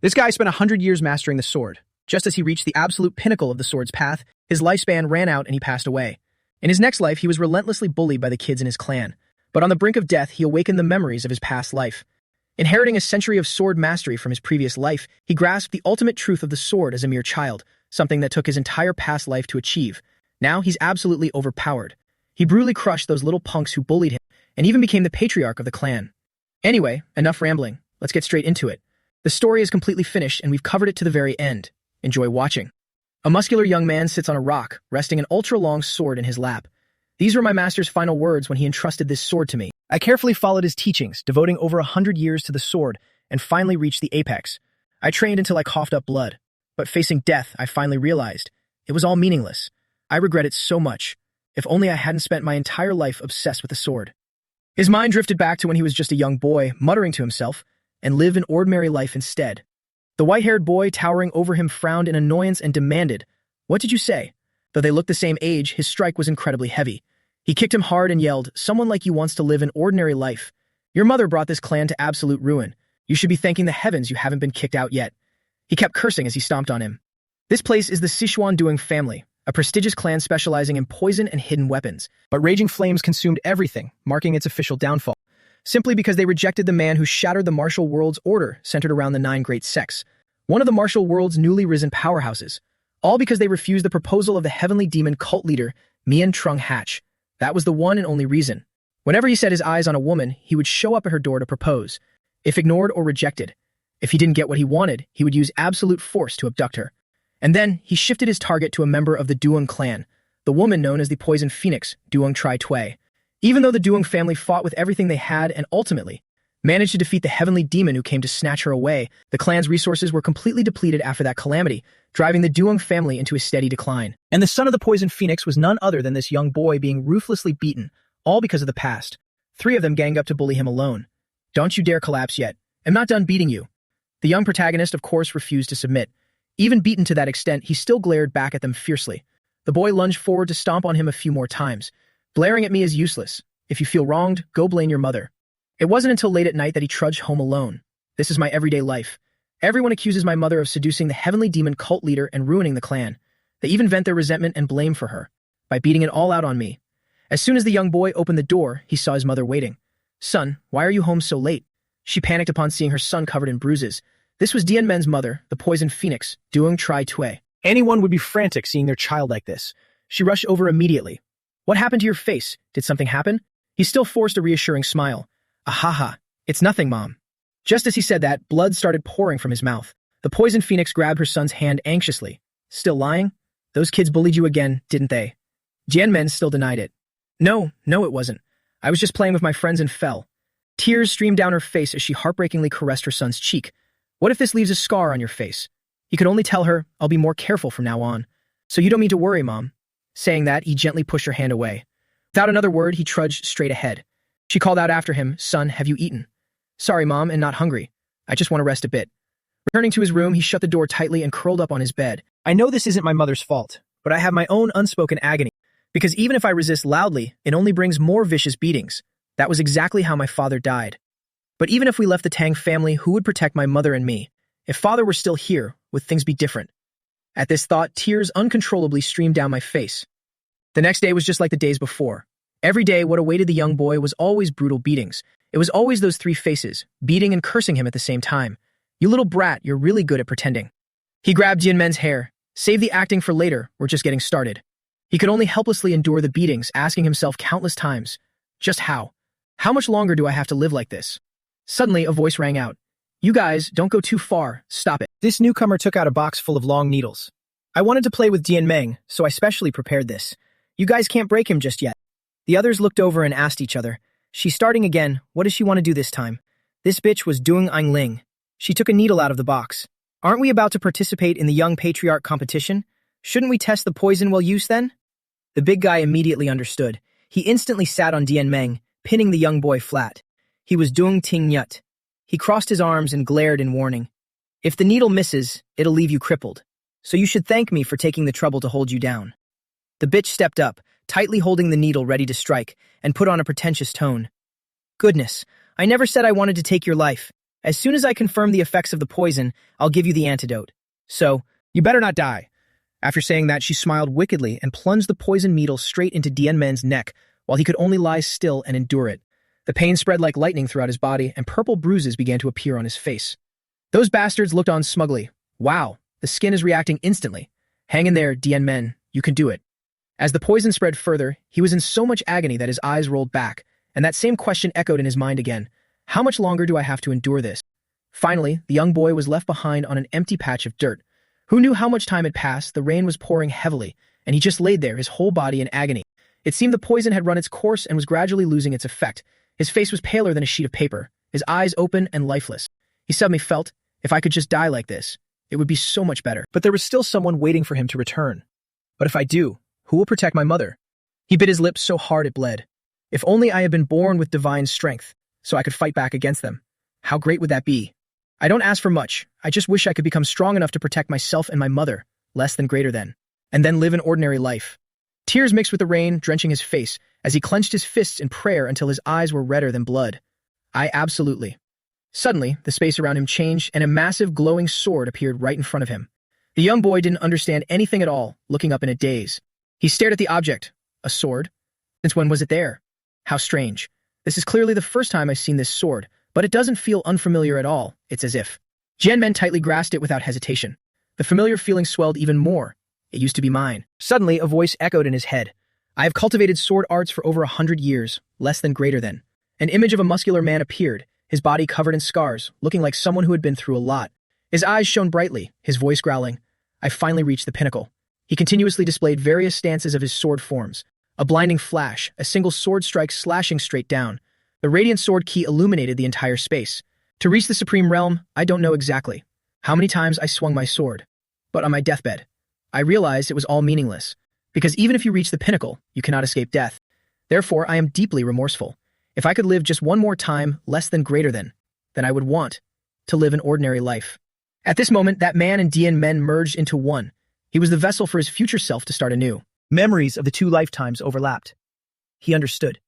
This guy spent 100 years mastering the sword. Just as he reached the absolute pinnacle of the sword's path, his lifespan ran out and he passed away. In his next life, he was relentlessly bullied by the kids in his clan. But on the brink of death, he awakened the memories of his past life. Inheriting a century of sword mastery from his previous life, he grasped the ultimate truth of the sword as a mere child, something that took his entire past life to achieve. Now he's absolutely overpowered. He brutally crushed those little punks who bullied him, and even became the patriarch of the clan. Anyway, enough rambling. Let's get straight into it. The story is completely finished, and we've covered it to the very end. Enjoy watching. A muscular young man sits on a rock, resting an ultra-long sword in his lap. These were my master's final words when he entrusted this sword to me. I carefully followed his teachings, devoting over 100 years to the sword, and finally reached the apex. I trained until I coughed up blood. But facing death, I finally realized it was all meaningless. I regret it so much. If only I hadn't spent my entire life obsessed with the sword. His mind drifted back to when he was just a young boy, muttering to himself, and live an ordinary life instead. The white-haired boy towering over him frowned in annoyance and demanded, "What did you say?" Though they looked the same age, his strike was incredibly heavy. He kicked him hard and yelled, "Someone like you wants to live an ordinary life. Your mother brought this clan to absolute ruin. You should be thanking the heavens you haven't been kicked out yet." He kept cursing as he stomped on him. This place is the Sichuan Duing family, a prestigious clan specializing in poison and hidden weapons. But raging flames consumed everything, marking its official downfall, simply because they rejected the man who shattered the martial world's order centered around the 9 great sects, one of the martial world's newly risen powerhouses, all because they refused the proposal of the heavenly demon cult leader, Mian Trung Hatch. That was the one and only reason. Whenever he set his eyes on a woman, he would show up at her door to propose, if ignored or rejected. If he didn't get what he wanted, he would use absolute force to abduct her. And then, he shifted his target to a member of the Duong clan, the woman known as the Poison Phoenix, Duong Tri Tui. Even though the Duong family fought with everything they had and ultimately managed to defeat the heavenly demon who came to snatch her away, the clan's resources were completely depleted after that calamity, driving the Duong family into a steady decline. And the son of the Poison Phoenix was none other than this young boy being ruthlessly beaten, all because of the past. 3 of them ganged up to bully him alone. "Don't you dare collapse yet. I'm not done beating you." The young protagonist, of course, refused to submit. Even beaten to that extent, he still glared back at them fiercely. The boy lunged forward to stomp on him a few more times. "Blaring at me is useless. If you feel wronged, go blame your mother." It wasn't until late at night that he trudged home alone. "This is my everyday life. Everyone accuses my mother of seducing the heavenly demon cult leader and ruining the clan. They even vent their resentment and blame for her, by beating it all out on me." As soon as the young boy opened the door, he saw his mother waiting. "Son, why are you home so late?" She panicked upon seeing her son covered in bruises. This was Dian Men's mother, the Poison Phoenix, Duong Tri Tui. Anyone would be frantic seeing their child like this. She rushed over immediately. "What happened to your face? Did something happen?" He still forced a reassuring smile. "Ahaha, it's nothing, Mom." Just as he said that, blood started pouring from his mouth. The Poison Phoenix grabbed her son's hand anxiously. "Still lying? Those kids bullied you again, didn't they?" Dian Men still denied it. No, it wasn't. I was just playing with my friends and fell." Tears streamed down her face as she heartbreakingly caressed her son's cheek. "What if this leaves a scar on your face?" He could only tell her, "I'll be more careful from now on." "So you don't need to worry, Mom." Saying that, he gently pushed her hand away. Without another word, he trudged straight ahead. She called out after him, "Son, have you eaten?" "Sorry, Mom, and not hungry. I just want to rest a bit." Returning to his room, he shut the door tightly and curled up on his bed. "I know this isn't my mother's fault, but I have my own unspoken agony. Because even if I resist loudly, it only brings more vicious beatings. That was exactly how my father died. But even if we left the Tang family, who would protect my mother and me? If father were still here, would things be different?" At this thought, tears uncontrollably streamed down my face. The next day was just like the days before. Every day, what awaited the young boy was always brutal beatings. It was always those 3 faces, beating and cursing him at the same time. "You little brat, you're really good at pretending." He grabbed Jian Men's hair. "Save the acting for later, we're just getting started." He could only helplessly endure the beatings, asking himself countless times, just how? How much longer do I have to live like this? Suddenly, a voice rang out. "You guys, don't go too far, stop it." This newcomer took out a box full of long needles. "I wanted to play with Dian Meng, so I specially prepared this. You guys can't break him just yet." The others looked over and asked each other, "She's starting again, what does she want to do this time?" This bitch was Dung Ang Ling. She took a needle out of the box. "Aren't we about to participate in the Young Patriarch competition? Shouldn't we test the poison we'll use then?" The big guy immediately understood. He instantly sat on Dian Meng, pinning the young boy flat. He was Dung Ting Nyut. He crossed his arms and glared in warning. "If the needle misses, it'll leave you crippled. So you should thank me for taking the trouble to hold you down." The bitch stepped up, tightly holding the needle ready to strike, and put on a pretentious tone. "Goodness, I never said I wanted to take your life. As soon as I confirm the effects of the poison, I'll give you the antidote. So, you better not die. After saying that, she smiled wickedly and plunged the poison needle straight into Dien Men's neck, while he could only lie still and endure it. The pain spread like lightning throughout his body, and purple bruises began to appear on his face. Those bastards looked on smugly. Wow, the skin is reacting instantly. Hang in there, Dien Men, you can do it. As the poison spread further, he was in so much agony that his eyes rolled back, and that same question echoed in his mind again. How much longer do I have to endure this? Finally, the young boy was left behind on an empty patch of dirt. Who knew how much time had passed? The rain was pouring heavily, and he just laid there, his whole body in agony. It seemed the poison had run its course and was gradually losing its effect. His face was paler than a sheet of paper, his eyes open and lifeless. He suddenly felt, if I could just die like this, it would be so much better. But there was still someone waiting for him to return. But if I do, who will protect my mother? He bit his lips so hard it bled. If only I had been born with divine strength, so I could fight back against them. How great would that be? I don't ask for much. I just wish I could become strong enough to protect myself and my mother, less than greater than, and then live an ordinary life. Tears mixed with the rain, drenching his face, as he clenched his fists in prayer until his eyes were redder than blood. I absolutely. Suddenly, the space around him changed, and a massive glowing sword appeared right in front of him. The young boy didn't understand anything at all, looking up in a daze. He stared at the object. A sword? Since when was it there? How strange. This is clearly the first time I've seen this sword, but it doesn't feel unfamiliar at all. It's as if. Dien Men tightly grasped it without hesitation. The familiar feeling swelled even more. It used to be mine. Suddenly, a voice echoed in his head. I have cultivated sword arts for over 100 years, less than greater than. An image of a muscular man appeared, his body covered in scars, looking like someone who had been through a lot. His eyes shone brightly, his voice growling. I finally reached the pinnacle. He continuously displayed various stances of his sword forms. A blinding flash, a single sword strike slashing straight down. The radiant sword key illuminated the entire space. To reach the supreme realm, I don't know exactly how many times I swung my sword. But on my deathbed, I realized it was all meaningless. Because even if you reach the pinnacle, you cannot escape death. Therefore, I am deeply remorseful. If I could live just one more time, less than greater than, then I would want to live an ordinary life. At this moment, that man and Dien Men merged into one. He was the vessel for his future self to start anew. Memories of the two lifetimes overlapped. He understood.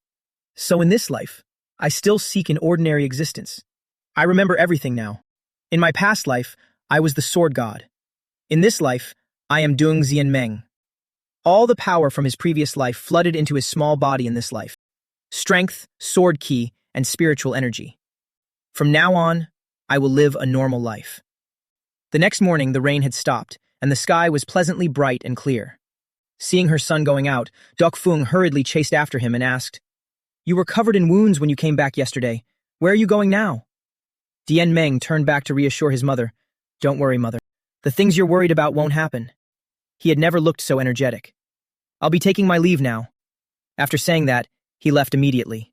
So in this life, I still seek an ordinary existence. I remember everything now. In my past life, I was the sword god. In this life, I am Dung Xian Meng. All the power from his previous life flooded into his small body in this life. Strength, sword key, and spiritual energy. From now on, I will live a normal life. The next morning, the rain had stopped, and the sky was pleasantly bright and clear. Seeing her son going out, Dok Fung hurriedly chased after him and asked, You were covered in wounds when you came back yesterday. Where are you going now? Dien Meng turned back to reassure his mother. Don't worry, mother. The things you're worried about won't happen. He had never looked so energetic. I'll be taking my leave now. After saying that, he left immediately.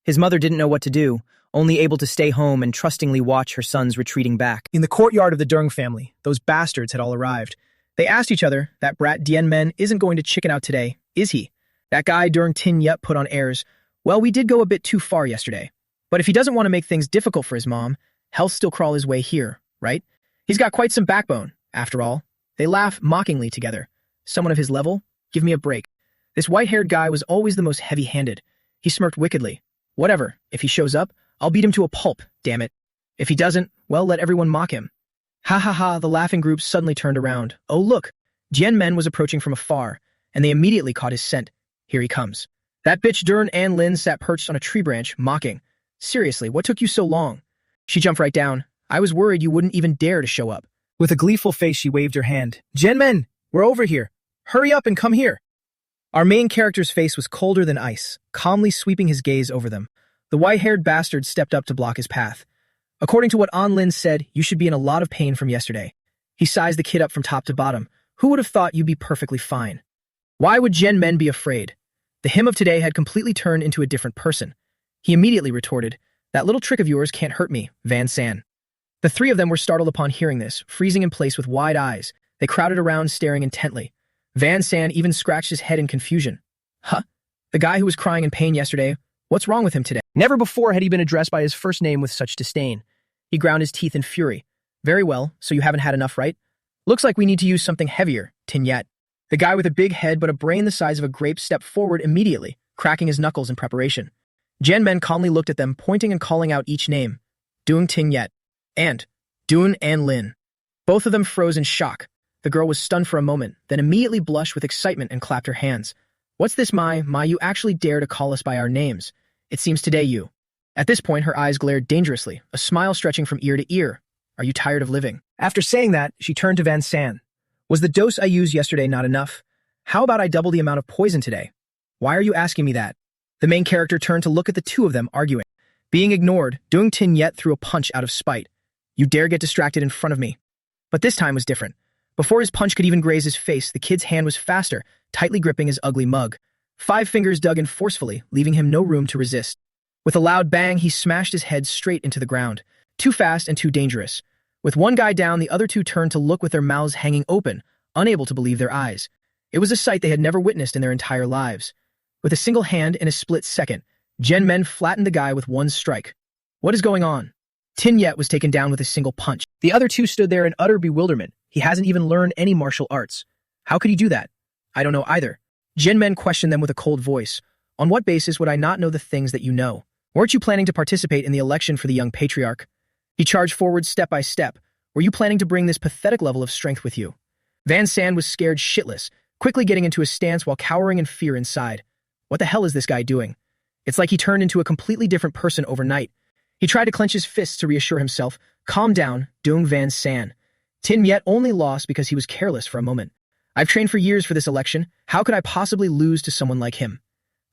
His mother didn't know what to do, only able to stay home and trustingly watch her sons retreating back. In the courtyard of the Dung family, those bastards had all arrived. They asked each other, that brat Dien Men isn't going to chicken out today, is he? That guy Dung Tin Yet put on airs. Well, we did go a bit too far yesterday. But if he doesn't want to make things difficult for his mom, he'll still crawl his way here, right? He's got quite some backbone, after all. They laugh mockingly together. Someone of his level? Give me a break. This white-haired guy was always the most heavy-handed. He smirked wickedly. Whatever, if he shows up, I'll beat him to a pulp, damn it. If he doesn't, well, let everyone mock him. Ha ha ha, the laughing group suddenly turned around. Oh look, Dien Men was approaching from afar, and they immediately caught his scent. Here he comes. That bitch Dern An Lin sat perched on a tree branch, mocking. Seriously, what took you so long? She jumped right down. I was worried you wouldn't even dare to show up. With a gleeful face, she waved her hand. Dien Men, we're over here. Hurry up and come here. Our main character's face was colder than ice, calmly sweeping his gaze over them. The white-haired bastard stepped up to block his path. According to what An Lin said, you should be in a lot of pain from yesterday. He sized the kid up from top to bottom. Who would have thought you'd be perfectly fine? Why would Dien Men be afraid? The him of today had completely turned into a different person. He immediately retorted, That little trick of yours can't hurt me, Van San. The three of them were startled upon hearing this, freezing in place with wide eyes. They crowded around, staring intently. Van San even scratched his head in confusion. Huh? The guy who was crying in pain yesterday, what's wrong with him today? Never before had he been addressed by his first name with such disdain. He ground his teeth in fury. Very well, so you haven't had enough, right? Looks like we need to use something heavier, Tin Yet. The guy with a big head but a brain the size of a grape stepped forward immediately, cracking his knuckles in preparation. Dien Men calmly looked at them, pointing and calling out each name. Doong Ting Yet, and Doon and Lin. Both of them froze in shock. The girl was stunned for a moment, then immediately blushed with excitement and clapped her hands. What's this, Mai? You actually dare to call us by our names. It seems today you. At this point, her eyes glared dangerously, a smile stretching from ear to ear. Are you tired of living? After saying that, she turned to Van San. Was the dose I used yesterday not enough? How about I double the amount of poison today? Why are you asking me that? The main character turned to look at the two of them arguing. Being ignored, Doong Tin Yet threw a punch out of spite. You dare get distracted in front of me. But this time was different. Before his punch could even graze his face, the kid's hand was faster, tightly gripping his ugly mug. 5 fingers dug in forcefully, leaving him no room to resist. With a loud bang, he smashed his head straight into the ground. Too fast and too dangerous. With one guy down, the other two turned to look with their mouths hanging open, unable to believe their eyes. It was a sight they had never witnessed in their entire lives. With a single hand in a split second, Jen Men flattened the guy with one strike. What is going on? Tin Yet was taken down with a single punch. The other two stood there in utter bewilderment. He hasn't even learned any martial arts. How could he do that? I don't know either. Jen Men questioned them with a cold voice. On what basis would I not know the things that you know? Weren't you planning to participate in the election for the young patriarch? He charged forward step by step. Were you planning to bring this pathetic level of strength with you? Van San was scared shitless, quickly getting into a stance while cowering in fear inside. What the hell is this guy doing? It's like he turned into a completely different person overnight. He tried to clench his fists to reassure himself. Calm down, Doong Van San. Tin Yet only lost because he was careless for a moment. I've trained for years for this election. How could I possibly lose to someone like him?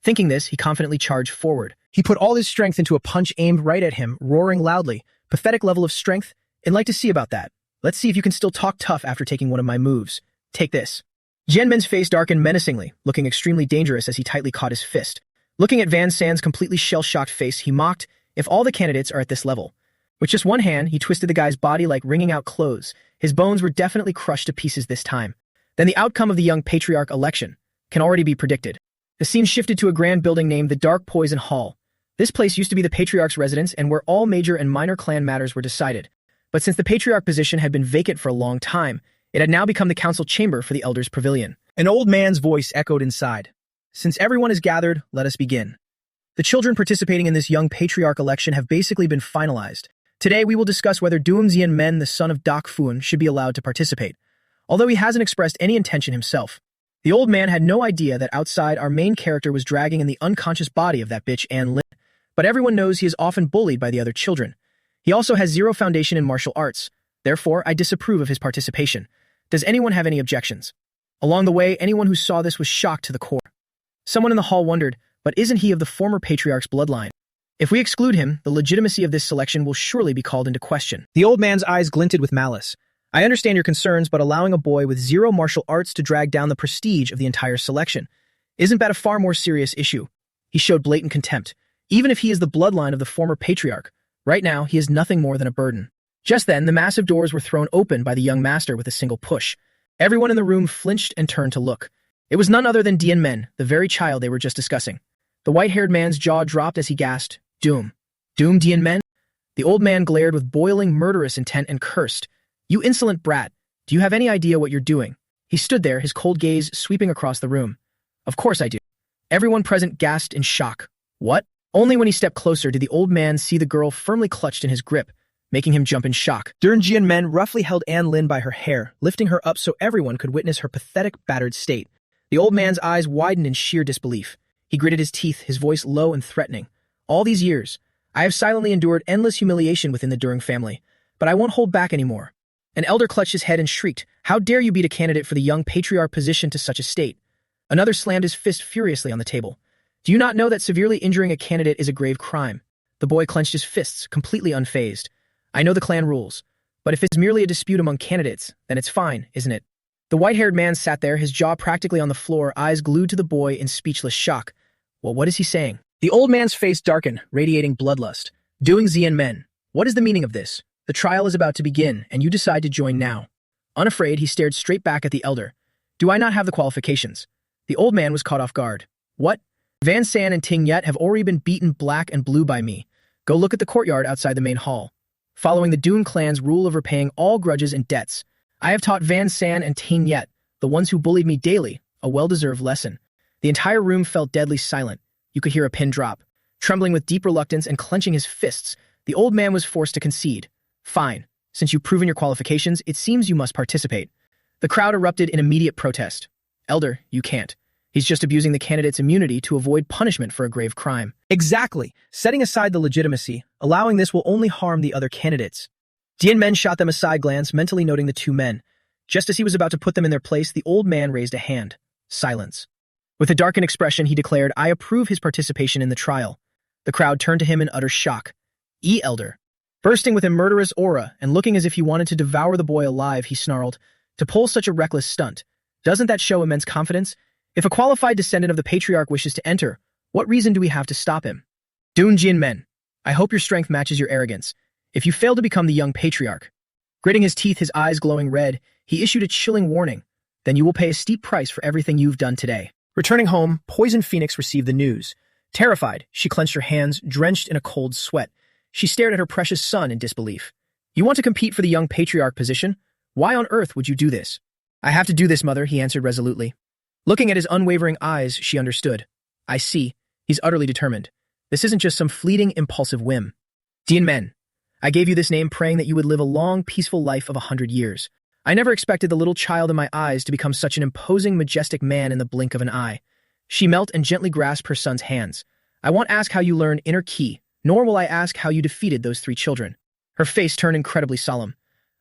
Thinking this, he confidently charged forward. He put all his strength into a punch aimed right at him, roaring loudly. Pathetic level of strength? I'd like to see about that. Let's see if you can still talk tough after taking one of my moves. Take this. Jianmen's face darkened menacingly, looking extremely dangerous as he tightly caught his fist. Looking at Van San's completely shell-shocked face, he mocked, if all the candidates are at this level. With just one hand, he twisted the guy's body like wringing out clothes. His bones were definitely crushed to pieces this time. Then the outcome of the young patriarch election can already be predicted. The scene shifted to a grand building named the Dark Poison Hall. This place used to be the patriarch's residence and where all major and minor clan matters were decided. But since the patriarch position had been vacant for a long time, it had now become the council chamber for the elders' pavilion. An old man's voice echoed inside. Since everyone is gathered, let us begin. The children participating in this young patriarch election have basically been finalized. Today we will discuss whether Duum Zien Men, the son of Dak Fuan, should be allowed to participate, although he hasn't expressed any intention himself. The old man had no idea that outside our main character was dragging in the unconscious body of that bitch Anne Lin, but everyone knows he is often bullied by the other children. He also has zero foundation in martial arts, therefore I disapprove of his participation. Does anyone have any objections? Along the way, anyone who saw this was shocked to the core. Someone in the hall wondered, but isn't he of the former patriarch's bloodline? If we exclude him, the legitimacy of this selection will surely be called into question. The old man's eyes glinted with malice. I understand your concerns, but allowing a boy with zero martial arts to drag down the prestige of the entire selection, isn't that a far more serious issue? He showed blatant contempt. Even if he is the bloodline of the former patriarch, right now he is nothing more than a burden. Just then, the massive doors were thrown open by the young master with a single push. Everyone in the room flinched and turned to look. It was none other than Dien Men, the very child they were just discussing. The white-haired man's jaw dropped as he gasped, Doom. Doom Dien Men? The old man glared with boiling, murderous intent and cursed. You insolent brat, do you have any idea what you're doing? He stood there, his cold gaze sweeping across the room. Of course I do. Everyone present gasped in shock. What? Only when he stepped closer did the old man see the girl firmly clutched in his grip, making him jump in shock. Dern Jian Men roughly held Anne Lin by her hair, lifting her up so everyone could witness her pathetic, battered state. The old man's eyes widened in sheer disbelief. He gritted his teeth, his voice low and threatening. All these years, I have silently endured endless humiliation within the Durang family, but I won't hold back anymore. An elder clutched his head and shrieked, How dare you beat a candidate for the young patriarch position to such a state? Another slammed his fist furiously on the table. Do you not know that severely injuring a candidate is a grave crime? The boy clenched his fists, completely unfazed. I know the clan rules, but if it's merely a dispute among candidates, then it's fine, isn't it? The white-haired man sat there, his jaw practically on the floor, eyes glued to the boy in speechless shock. Well, what is he saying? The old man's face darkened, radiating bloodlust. Doing Zien Men. What is the meaning of this? The trial is about to begin, and you decide to join now. Unafraid, he stared straight back at the elder. Do I not have the qualifications? The old man was caught off guard. What? Van San and Ting Yet have already been beaten black and blue by me. Go look at the courtyard outside the main hall. Following the Dune clan's rule of repaying all grudges and debts, I have taught Van San and Ting Yet, the ones who bullied me daily, a well-deserved lesson. The entire room felt deadly silent. You could hear a pin drop. Trembling with deep reluctance and clenching his fists, The old man was forced to concede. Fine. Since you've proven your qualifications, it seems you must participate. The crowd erupted in immediate protest. Elder, you can't. He's just abusing the candidate's immunity to avoid punishment for a grave crime. Exactly. Setting aside the legitimacy, allowing this will only harm the other candidates. Dian Men shot them a side glance, mentally noting the two men. Just as he was about to put them in their place, the old man raised a hand. Silence. With a darkened expression, he declared, I approve his participation in the trial. The crowd turned to him in utter shock. Elder. Bursting with a murderous aura and looking as if he wanted to devour the boy alive, he snarled, to pull such a reckless stunt. Doesn't that show immense confidence? If a qualified descendant of the patriarch wishes to enter, what reason do we have to stop him? Dun Jin Men, I hope your strength matches your arrogance. If you fail to become the young patriarch. Gritting his teeth, his eyes glowing red, he issued a chilling warning. Then you will pay a steep price for everything you've done today. Returning home, Poison Phoenix received the news. Terrified, she clenched her hands, drenched in a cold sweat. She stared at her precious son in disbelief. You want to compete for the young patriarch position? Why on earth would you do this? I have to do this, mother, he answered resolutely. Looking at his unwavering eyes, she understood. I see. He's utterly determined. This isn't just some fleeting, impulsive whim. Dian Men, I gave you this name praying that you would live a long, peaceful life of 100 years. I never expected the little child in my eyes to become such an imposing, majestic man in the blink of an eye. She knelt and gently grasped her son's hands. I won't ask how you learned inner ki, nor will I ask how you defeated those 3 children. Her face turned incredibly solemn.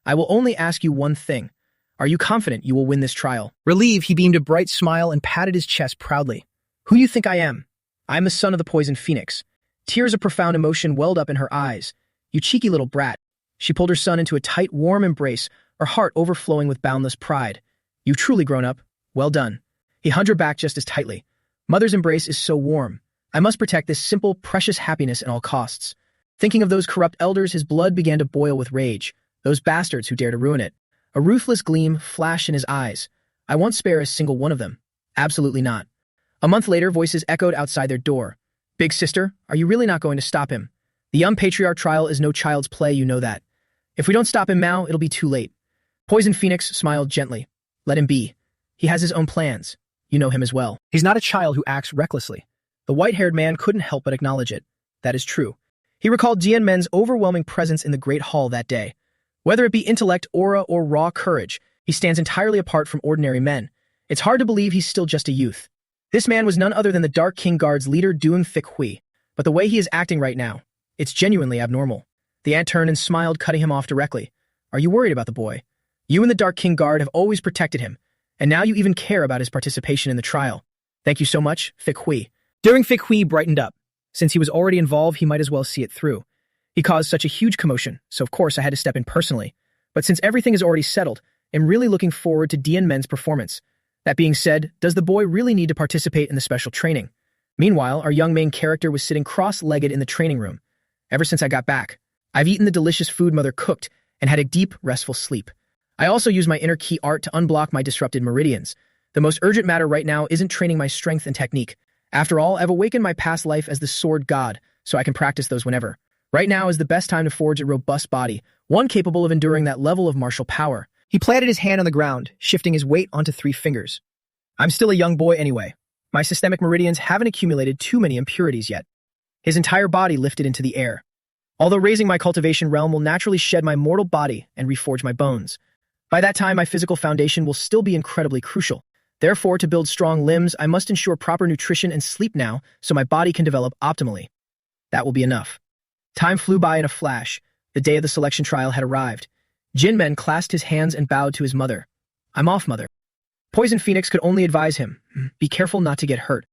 I will only ask you one thing. Are you confident you will win this trial? Relieved, he beamed a bright smile and patted his chest proudly. Who do you think I am? I am the son of the Poison Phoenix. Tears of profound emotion welled up in her eyes. You cheeky little brat. She pulled her son into a tight, warm embrace, her heart overflowing with boundless pride. You've truly grown up. Well done. He hugged her back just as tightly. Mother's embrace is so warm. I must protect this simple, precious happiness at all costs. Thinking of those corrupt elders, his blood began to boil with rage. Those bastards who dare to ruin it. A ruthless gleam flashed in his eyes. I won't spare a single one of them. Absolutely not. A month later, voices echoed outside their door. Big sister, are you really not going to stop him? The young patriarch trial is no child's play, you know that. If we don't stop him now, it'll be too late. Poison Phoenix smiled gently. Let him be. He has his own plans. You know him as well. He's not a child who acts recklessly. The white-haired man couldn't help but acknowledge it. That is true. He recalled Dian Men's overwhelming presence in the Great Hall that day. Whether it be intellect, aura, or raw courage, he stands entirely apart from ordinary men. It's hard to believe he's still just a youth. This man was none other than the Dark King Guard's leader, Duong Thick Hui. But the way he is acting right now, it's genuinely abnormal. The ant turned and smiled, cutting him off directly. Are you worried about the boy? You and the Dark King Guard have always protected him, and now you even care about his participation in the trial. Thank you so much, Thick Hui. During Thick Hui brightened up. Since he was already involved, he might as well see it through. He caused such a huge commotion, so of course I had to step in personally. But since everything is already settled, I'm really looking forward to Dian Men's performance. That being said, does the boy really need to participate in the special training? Meanwhile, our young main character was sitting cross-legged in the training room. Ever since I got back, I've eaten the delicious food Mother cooked and had a deep, restful sleep. I also use my inner ki art to unblock my disrupted meridians. The most urgent matter right now isn't training my strength and technique. After all, I've awakened my past life as the sword god, so I can practice those whenever. Right now is the best time to forge a robust body, one capable of enduring that level of martial power. He planted his hand on the ground, shifting his weight onto 3 fingers. I'm still a young boy anyway. My systemic meridians haven't accumulated too many impurities yet. His entire body lifted into the air. Although raising my cultivation realm will naturally shed my mortal body and reforge my bones. By that time, my physical foundation will still be incredibly crucial. Therefore, to build strong limbs, I must ensure proper nutrition and sleep now so my body can develop optimally. That will be enough. Time flew by in a flash. The day of the selection trial had arrived. Jin Men clasped his hands and bowed to his mother. I'm off, mother. Poison Phoenix could only advise him. Be careful not to get hurt.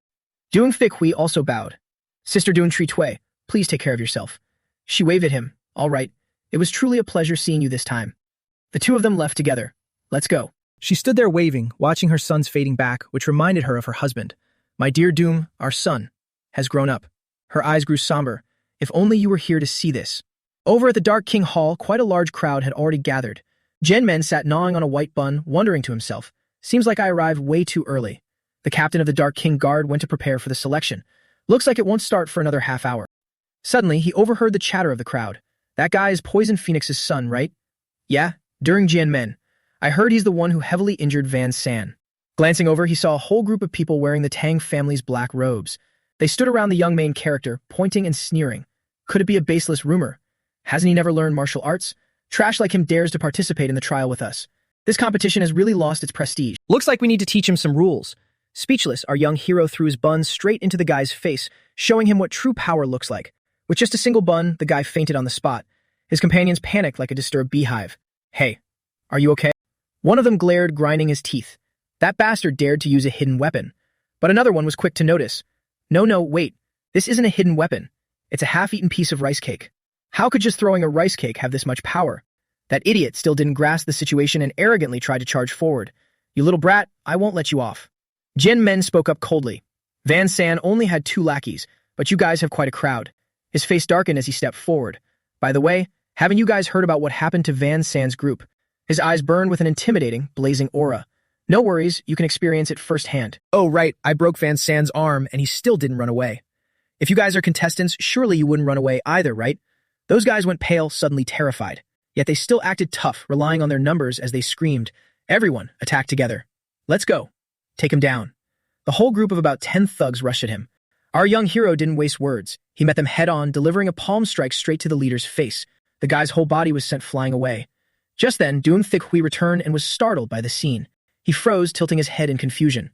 Duong Thick Hui also bowed. Sister Duong Tri Tui, please take care of yourself. She waved at him. All right. It was truly a pleasure seeing you this time. The two of them left together. Let's go. She stood there waving, watching her son's fading back, which reminded her of her husband. My dear Doom, our son, has grown up. Her eyes grew somber. If only you were here to see this. Over at the Dark King Hall, quite a large crowd had already gathered. Jin Men sat gnawing on a white bun, wondering to himself, seems like I arrived way too early. The captain of the Dark King Guard went to prepare for the selection. Looks like it won't start for another half hour. Suddenly, he overheard the chatter of the crowd. That guy is Poison Phoenix's son, right? Yeah, during Jin Men. I heard he's the one who heavily injured Van San. Glancing over, he saw a whole group of people wearing the Tang family's black robes. They stood around the young main character, pointing and sneering. Could it be a baseless rumor? Hasn't he never learned martial arts? Trash like him dares to participate in the trial with us. This competition has really lost its prestige. Looks like we need to teach him some rules. Speechless, our young hero threw his bun straight into the guy's face, showing him what true power looks like. With just a single bun, the guy fainted on the spot. His companions panicked like a disturbed beehive. Hey, are you okay? One of them glared, grinding his teeth. That bastard dared to use a hidden weapon. But another one was quick to notice. No, wait. This isn't a hidden weapon. It's a half-eaten piece of rice cake. How could just throwing a rice cake have this much power? That idiot still didn't grasp the situation and arrogantly tried to charge forward. You little brat, I won't let you off. Jin Men spoke up coldly. Van San only had 2 lackeys, but you guys have quite a crowd. His face darkened as he stepped forward. By the way, haven't you guys heard about what happened to Van San's group? His eyes burned with an intimidating, blazing aura. No worries, you can experience it firsthand. Oh, right, I broke Van San's arm and he still didn't run away. If you guys are contestants, surely you wouldn't run away either, right? Those guys went pale, suddenly terrified. Yet they still acted tough, relying on their numbers as they screamed. Everyone attacked together. Let's go. Take him down. The whole group of about 10 thugs rushed at him. Our young hero didn't waste words. He met them head-on, delivering a palm strike straight to the leader's face. The guy's whole body was sent flying away. Just then, Doom Thick Hui returned and was startled by the scene. He froze, tilting his head in confusion.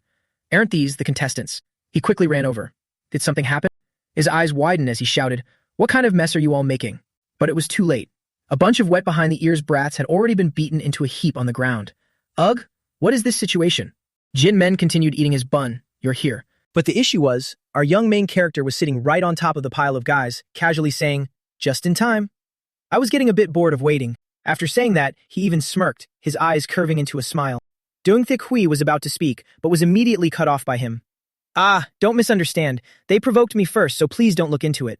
Aren't these the contestants? He quickly ran over. Did something happen? His eyes widened as he shouted, "What kind of mess are you all making?" But it was too late. A bunch of wet-behind-the-ears brats had already been beaten into a heap on the ground. Ugh, what is this situation? Jin Men continued eating his bun. You're here. But the issue was, our young main character was sitting right on top of the pile of guys, casually saying, "Just in time." I was getting a bit bored of waiting. After saying that, he even smirked, his eyes curving into a smile. Doing Thick Hui was about to speak, but was immediately cut off by him. Ah, don't misunderstand. They provoked me first, so please don't look into it.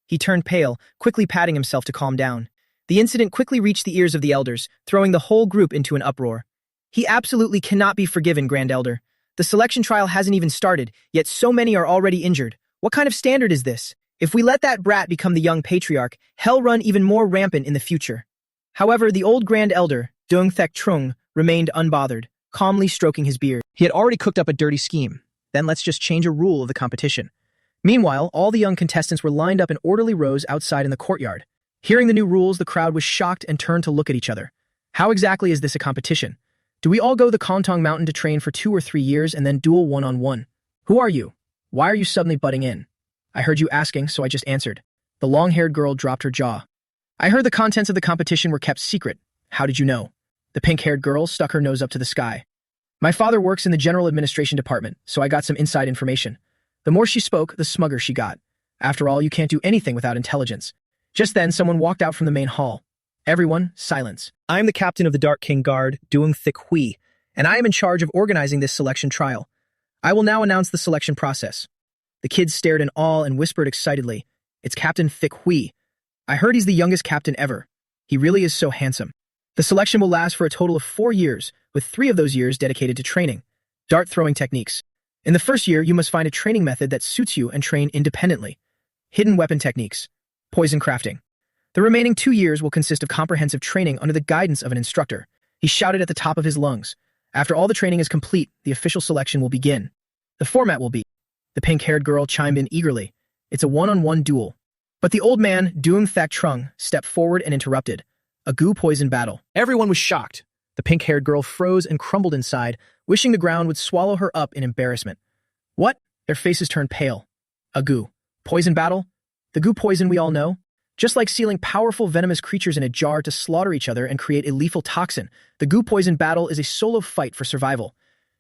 He turned pale, quickly patting himself to calm down. The incident quickly reached the ears of the elders, throwing the whole group into an uproar. He absolutely cannot be forgiven, Grand Elder. The selection trial hasn't even started, yet so many are already injured. What kind of standard is this? If we let that brat become the young patriarch, hell run even more rampant in the future. However, the old Grand Elder, Dung Thek Trung, remained unbothered, calmly stroking his beard. He had already cooked up a dirty scheme. Then let's just change a rule of the competition. Meanwhile, all the young contestants were lined up in orderly rows outside in the courtyard. Hearing the new rules, the crowd was shocked and turned to look at each other. How exactly is this a competition? Do we all go the Kontong Mountain to train for 2 or 3 years and then duel one-on-one? Who are you? Why are you suddenly butting in? I heard you asking, so I just answered. The long-haired girl dropped her jaw. I heard the contents of the competition were kept secret. How did you know? The pink-haired girl stuck her nose up to the sky. My father works in the General Administration Department, so I got some inside information. The more she spoke, the smugger she got. After all, you can't do anything without intelligence. Just then, someone walked out from the main hall. Everyone, silence. I am the captain of the Dark King Guard, Doing Thick Hui, and I am in charge of organizing this selection trial. I will now announce the selection process. The kids stared in awe and whispered excitedly, "It's Captain Thick Hui. I heard he's the youngest captain ever. He really is so handsome." The selection will last for a total of 4 years, with 3 of those years dedicated to training. Dart throwing techniques. In the first year, you must find a training method that suits you and train independently. Hidden weapon techniques. Poison crafting. The remaining 2 years will consist of comprehensive training under the guidance of an instructor. He shouted at the top of his lungs. After all the training is complete, the official selection will begin. The format will be... The pink-haired girl chimed in eagerly. It's a one-on-one duel. But the old man, Doom Thak Trung, stepped forward and interrupted. A goo poison battle. Everyone was shocked. The pink-haired girl froze and crumbled inside, wishing the ground would swallow her up in embarrassment. What? Their faces turned pale. A goo. Poison battle? The goo poison we all know? Just like sealing powerful venomous creatures in a jar to slaughter each other and create a lethal toxin, the goo poison battle is a solo fight for survival.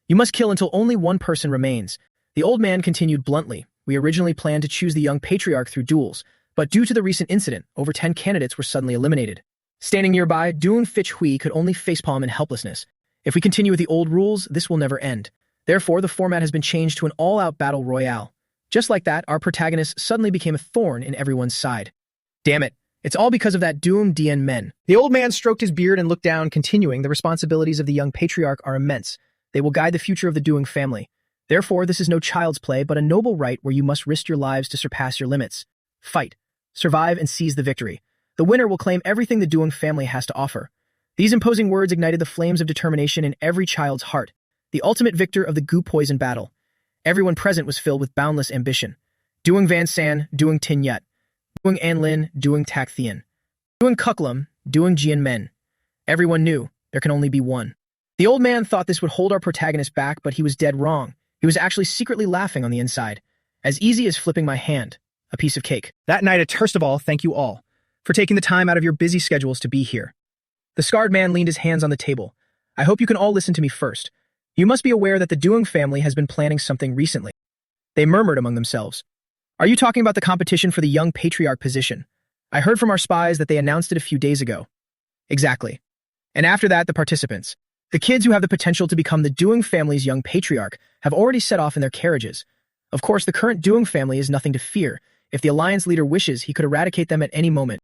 You must kill until only one person remains. The old man continued bluntly. We originally planned to choose the young patriarch through duels, but due to the recent incident, over 10 candidates were suddenly eliminated. Standing nearby, Doon Fitch Hui could only facepalm in helplessness. If we continue with the old rules, this will never end. Therefore, the format has been changed to an all-out battle royale. Just like that, our protagonist suddenly became a thorn in everyone's side. Damn it, it's all because of that Doom Dien Men. The old man stroked his beard and looked down, continuing, the responsibilities of the young patriarch are immense. They will guide the future of the Doing family. Therefore, this is no child's play, but a noble right where you must risk your lives to surpass your limits. Fight, survive, and seize the victory. The winner will claim everything the Doing family has to offer. These imposing words ignited the flames of determination in every child's heart. The ultimate victor of the goo poison battle. Everyone present was filled with boundless ambition. Doing Van San, Doing Tin Yet. Doing An Lin, Doing Tak Thien. Doing Kuklum, doing Jian Men. Everyone knew there can only be one. The old man thought this would hold our protagonist back, but he was dead wrong. He was actually secretly laughing on the inside. As easy as flipping my hand. A piece of cake. That night, first of all, thank you all for taking the time out of your busy schedules to be here. The scarred man leaned his hands on the table. I hope you can all listen to me first. You must be aware that the Doong family has been planning something recently. They murmured among themselves. Are you talking about the competition for the young patriarch position? I heard from our spies that they announced it a few days ago. Exactly. And after that, the participants, the kids who have the potential to become the Doong family's young patriarch, have already set off in their carriages. Of course, the current Doong family is nothing to fear. If the alliance leader wishes, he could eradicate them at any moment.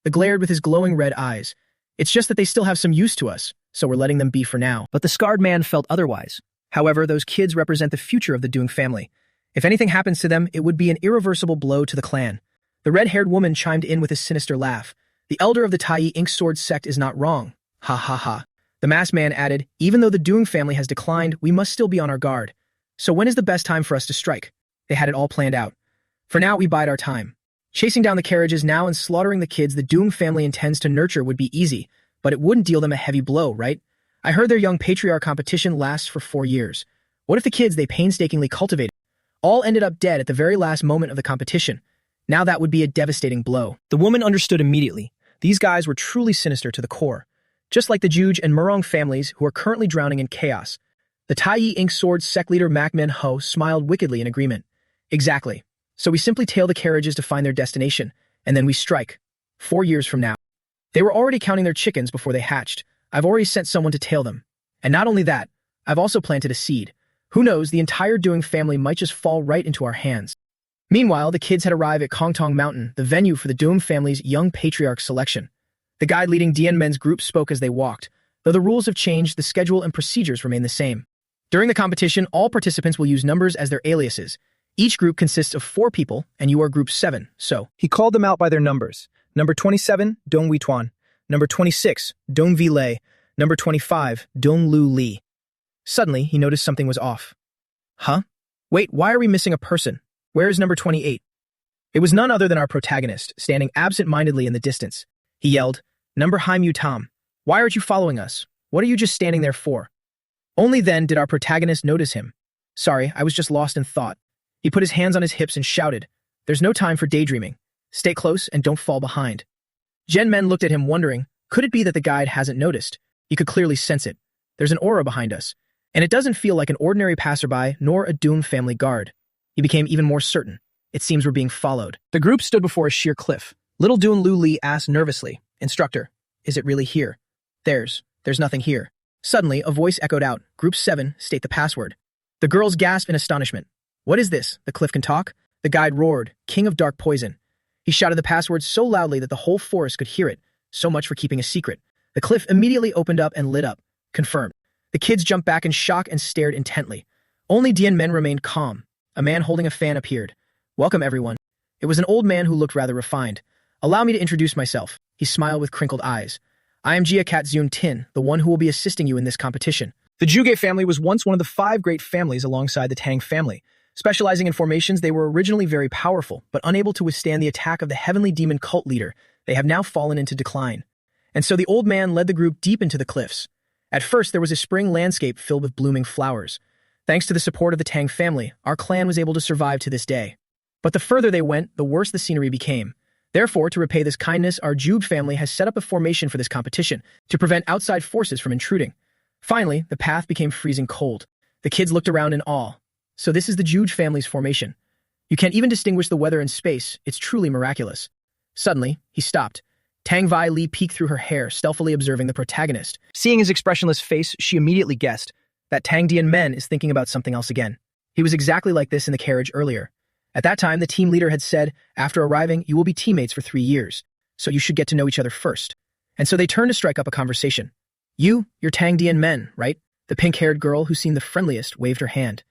The glared with his glowing red eyes. It's just that they still have some use to us, so we're letting them be for now. But the scarred man felt otherwise. However, those kids represent the future of the Doong family. If anything happens to them, it would be an irreversible blow to the clan. The red-haired woman chimed in with a sinister laugh. The elder of the Tai Ink Sword sect is not wrong. Ha ha ha. The masked man added, even though the Doong family has declined, we must still be on our guard. So when is the best time for us to strike? They had it all planned out. For now, we bide our time. Chasing down the carriages now and slaughtering the kids the Doong family intends to nurture would be easy, but it wouldn't deal them a heavy blow, right? I heard their young patriarch competition lasts for 4 years. What if the kids they painstakingly cultivated all ended up dead at the very last moment of the competition? Now that would be a devastating blow. The woman understood immediately. These guys were truly sinister to the core. Just like the Juj and Murong families who are currently drowning in chaos. The Tai Ink Sword sect leader Mak Men Ho smiled wickedly in agreement. Exactly. So we simply tail the carriages to find their destination, and then we strike. 4 years from now. They were already counting their chickens before they hatched. I've already sent someone to tail them. And not only that, I've also planted a seed. Who knows, the entire Doong family might just fall right into our hands. Meanwhile, the kids had arrived at Kongtong Mountain, the venue for the Doong family's young patriarch selection. The guide leading Dian Men's group spoke as they walked. Though the rules have changed, the schedule and procedures remain the same. During the competition, all participants will use numbers as their aliases. Each group consists of 4 people, and you are group 7, so. He called them out by their numbers. Number 27, Dong Wei Tuan. Number 26, Dong Vi Lei. Number 25, Dong Lu Li. Suddenly, he noticed something was off. Huh? Wait, why are we missing a person? Where is number 28? It was none other than our protagonist, standing absent-mindedly in the distance. He yelled, Number Hai Mu Tam. Why aren't you following us? What are you just standing there for? Only then did our protagonist notice him. Sorry, I was just lost in thought. He put his hands on his hips and shouted, There's no time for daydreaming. Stay close and don't fall behind. Jian Men looked at him wondering, could it be that the guide hasn't noticed? He could clearly sense it. There's an aura behind us, and it doesn't feel like an ordinary passerby nor a Doong family guard. He became even more certain. It seems we're being followed. The group stood before a sheer cliff. Little Dong Lu Li asked nervously, Instructor, is it really here? There's nothing here. Suddenly, a voice echoed out, Group 7, state the password. The girls gasped in astonishment. What is this? The cliff can talk? The guide roared, King of Dark Poison. He shouted the password so loudly that the whole forest could hear it. So much for keeping a secret. The cliff immediately opened up and lit up. Confirmed. The kids jumped back in shock and stared intently. Only Dian Men remained calm. A man holding a fan appeared. Welcome, everyone. It was an old man who looked rather refined. Allow me to introduce myself. He smiled with crinkled eyes. I am Jia Kat Zun Tin, the one who will be assisting you in this competition. The Juge family was once one of the 5 great families alongside the Tang family. Specializing in formations, they were originally very powerful, but unable to withstand the attack of the heavenly demon cult leader. They have now fallen into decline. And so the old man led the group deep into the cliffs. At first, there was a spring landscape filled with blooming flowers. Thanks to the support of the Tang family, our clan was able to survive to this day. But the further they went, the worse the scenery became. Therefore, to repay this kindness, our Jube family has set up a formation for this competition to prevent outside forces from intruding. Finally, the path became freezing cold. The kids looked around in awe. So this is the Juge family's formation. You can't even distinguish the weather in space. It's truly miraculous. Suddenly, he stopped. Tang Vi Li peeked through her hair, stealthily observing the protagonist. Seeing his expressionless face, she immediately guessed that Tang Dian Men is thinking about something else again. He was exactly like this in the carriage earlier. At that time, the team leader had said, after arriving, you will be teammates for 3 years, so you should get to know each other first. And so they turned to strike up a conversation. You're Tang Dian Men, right? The pink-haired girl who seemed the friendliest waved her hand.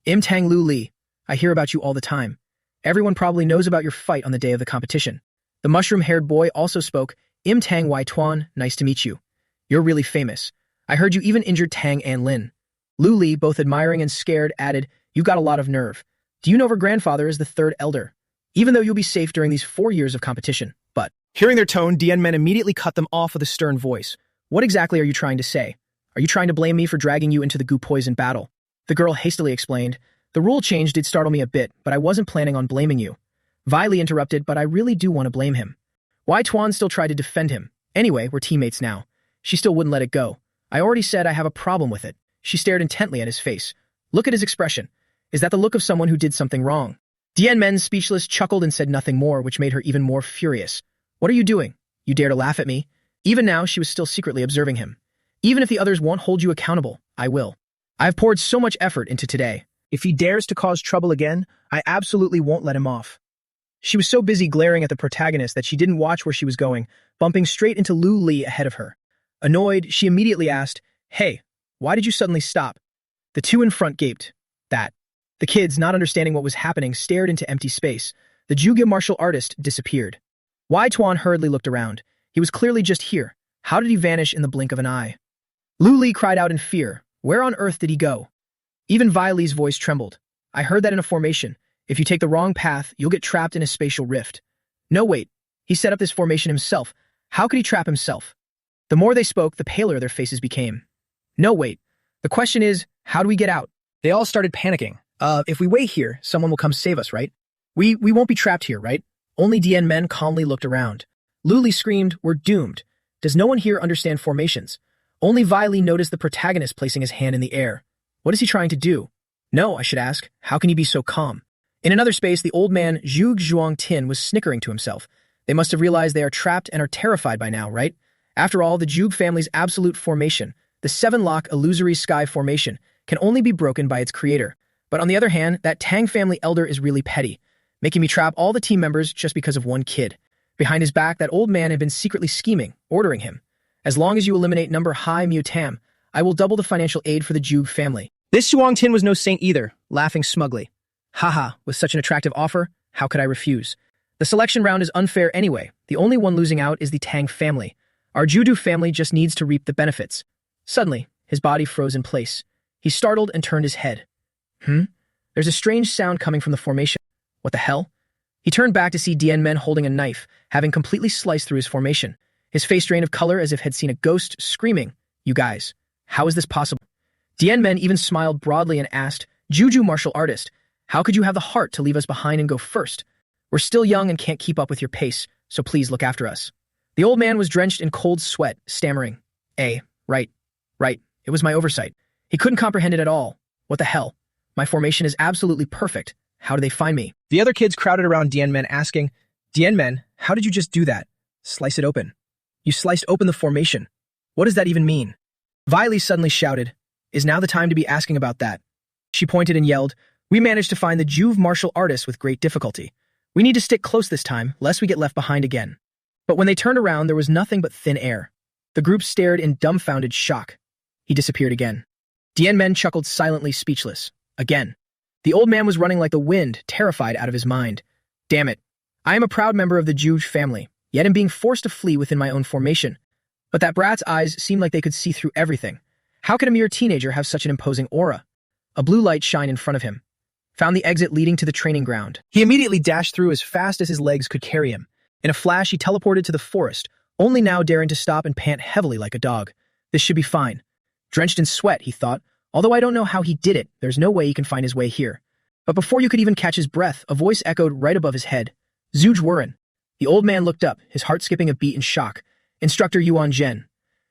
Tang Lu Li, I hear about you all the time. Everyone probably knows about your fight on the day of the competition. The mushroom-haired boy also spoke, Tang Wai Tuan, nice to meet you. You're really famous. I heard you even injured Tang An Lin. Lu Li, both admiring and scared, added, you got a lot of nerve. Do you know her grandfather is the 3rd elder? Even though you'll be safe during these 4 years of competition, but Hearing their tone, Men immediately cut them off with a stern voice. What exactly are you trying to say? Are you trying to blame me for dragging you into the goo poison battle? The girl hastily explained. The rule change did startle me a bit, but I wasn't planning on blaming you. Viley interrupted, but I really do want to blame him. Why Tuan still tried to defend him? Anyway, we're teammates now. She still wouldn't let it go. I already said I have a problem with it. She stared intently at his face. Look at his expression. Is that the look of someone who did something wrong? Men, speechless, chuckled and said nothing more, which made her even more furious. What are you doing? You dare to laugh at me? Even now, she was still secretly observing him. Even if the others won't hold you accountable, I will. I've poured so much effort into today. If he dares to cause trouble again, I absolutely won't let him off. She was so busy glaring at the protagonist that she didn't watch where she was going, bumping straight into Lu Li ahead of her. Annoyed, she immediately asked, Hey, why did you suddenly stop? The two in front gaped. That. The kids, not understanding what was happening, stared into empty space. The Jugyo martial artist disappeared. Wai Tuan hurriedly looked around. He was clearly just here. How did he vanish in the blink of an eye? Lu Li cried out in fear. Where on earth did he go? Even Viley's voice trembled. I heard that in a formation. If you take the wrong path, you'll get trapped in a spatial rift. No, wait. He set up this formation himself. How could he trap himself? The more they spoke, the paler their faces became. No, wait. The question is, how do we get out? They all started panicking. If we wait here, someone will come save us, right? We won't be trapped here, right? Only Men calmly looked around. Lu Li screamed, We're doomed. Does no one here understand formations? Only Viley noticed the protagonist placing his hand in the air. What is he trying to do? No, I should ask. How can he be so calm? In another space, the old man Zhuge Zhuang Tin was snickering to himself. They must have realized they are trapped and are terrified by now, right? After all, the Zhuge family's absolute formation, the seven-lock illusory sky formation, can only be broken by its creator. But on the other hand, that Tang family elder is really petty, making me trap all the team members just because of one kid. Behind his back, that old man had been secretly scheming, ordering him. As long as you eliminate number Hai Mu Tam, I will double the financial aid for the Zhuge family. This Zhuang Tin was no saint either, laughing smugly. Haha, with such an attractive offer, how could I refuse? The selection round is unfair anyway. The only one losing out is the Tang family. Our Judu family just needs to reap the benefits. Suddenly, his body froze in place. He startled and turned his head. There's a strange sound coming from the formation. What the hell? He turned back to see Men holding a knife, having completely sliced through his formation. His face drained of color as if had seen a ghost, screaming, You guys, how is this possible? Men even smiled broadly and asked, Juju martial artist, how could you have the heart to leave us behind and go first? We're still young and can't keep up with your pace, so please look after us. The old man was drenched in cold sweat, stammering, Right. It was my oversight. He couldn't comprehend it at all. What the hell? My formation is absolutely perfect. How do they find me? The other kids crowded around Men asking, Men, how did you just do that? Slice it open. You sliced open the formation. What does that even mean? Viley suddenly shouted, Is now the time to be asking about that? She pointed and yelled, We managed to find the Juve martial artist with great difficulty. We need to stick close this time, lest we get left behind again. But when they turned around, there was nothing but thin air. The group stared in dumbfounded shock. He disappeared again. Men chuckled silently, speechless. Again. The old man was running like the wind, terrified out of his mind. Damn it. I am a proud member of the Juge family, yet am being forced to flee within my own formation. But that brat's eyes seemed like they could see through everything. How could a mere teenager have such an imposing aura? A blue light shined in front of him. Found the exit leading to the training ground. He immediately dashed through as fast as his legs could carry him. In a flash, he teleported to the forest, only now daring to stop and pant heavily like a dog. This should be fine. Drenched in sweat, he thought. Although I don't know how he did it, there's no way he can find his way here. But before you could even catch his breath, a voice echoed right above his head. Zhuge Wuren. The old man looked up, his heart skipping a beat in shock. Instructor Yuan Zhen.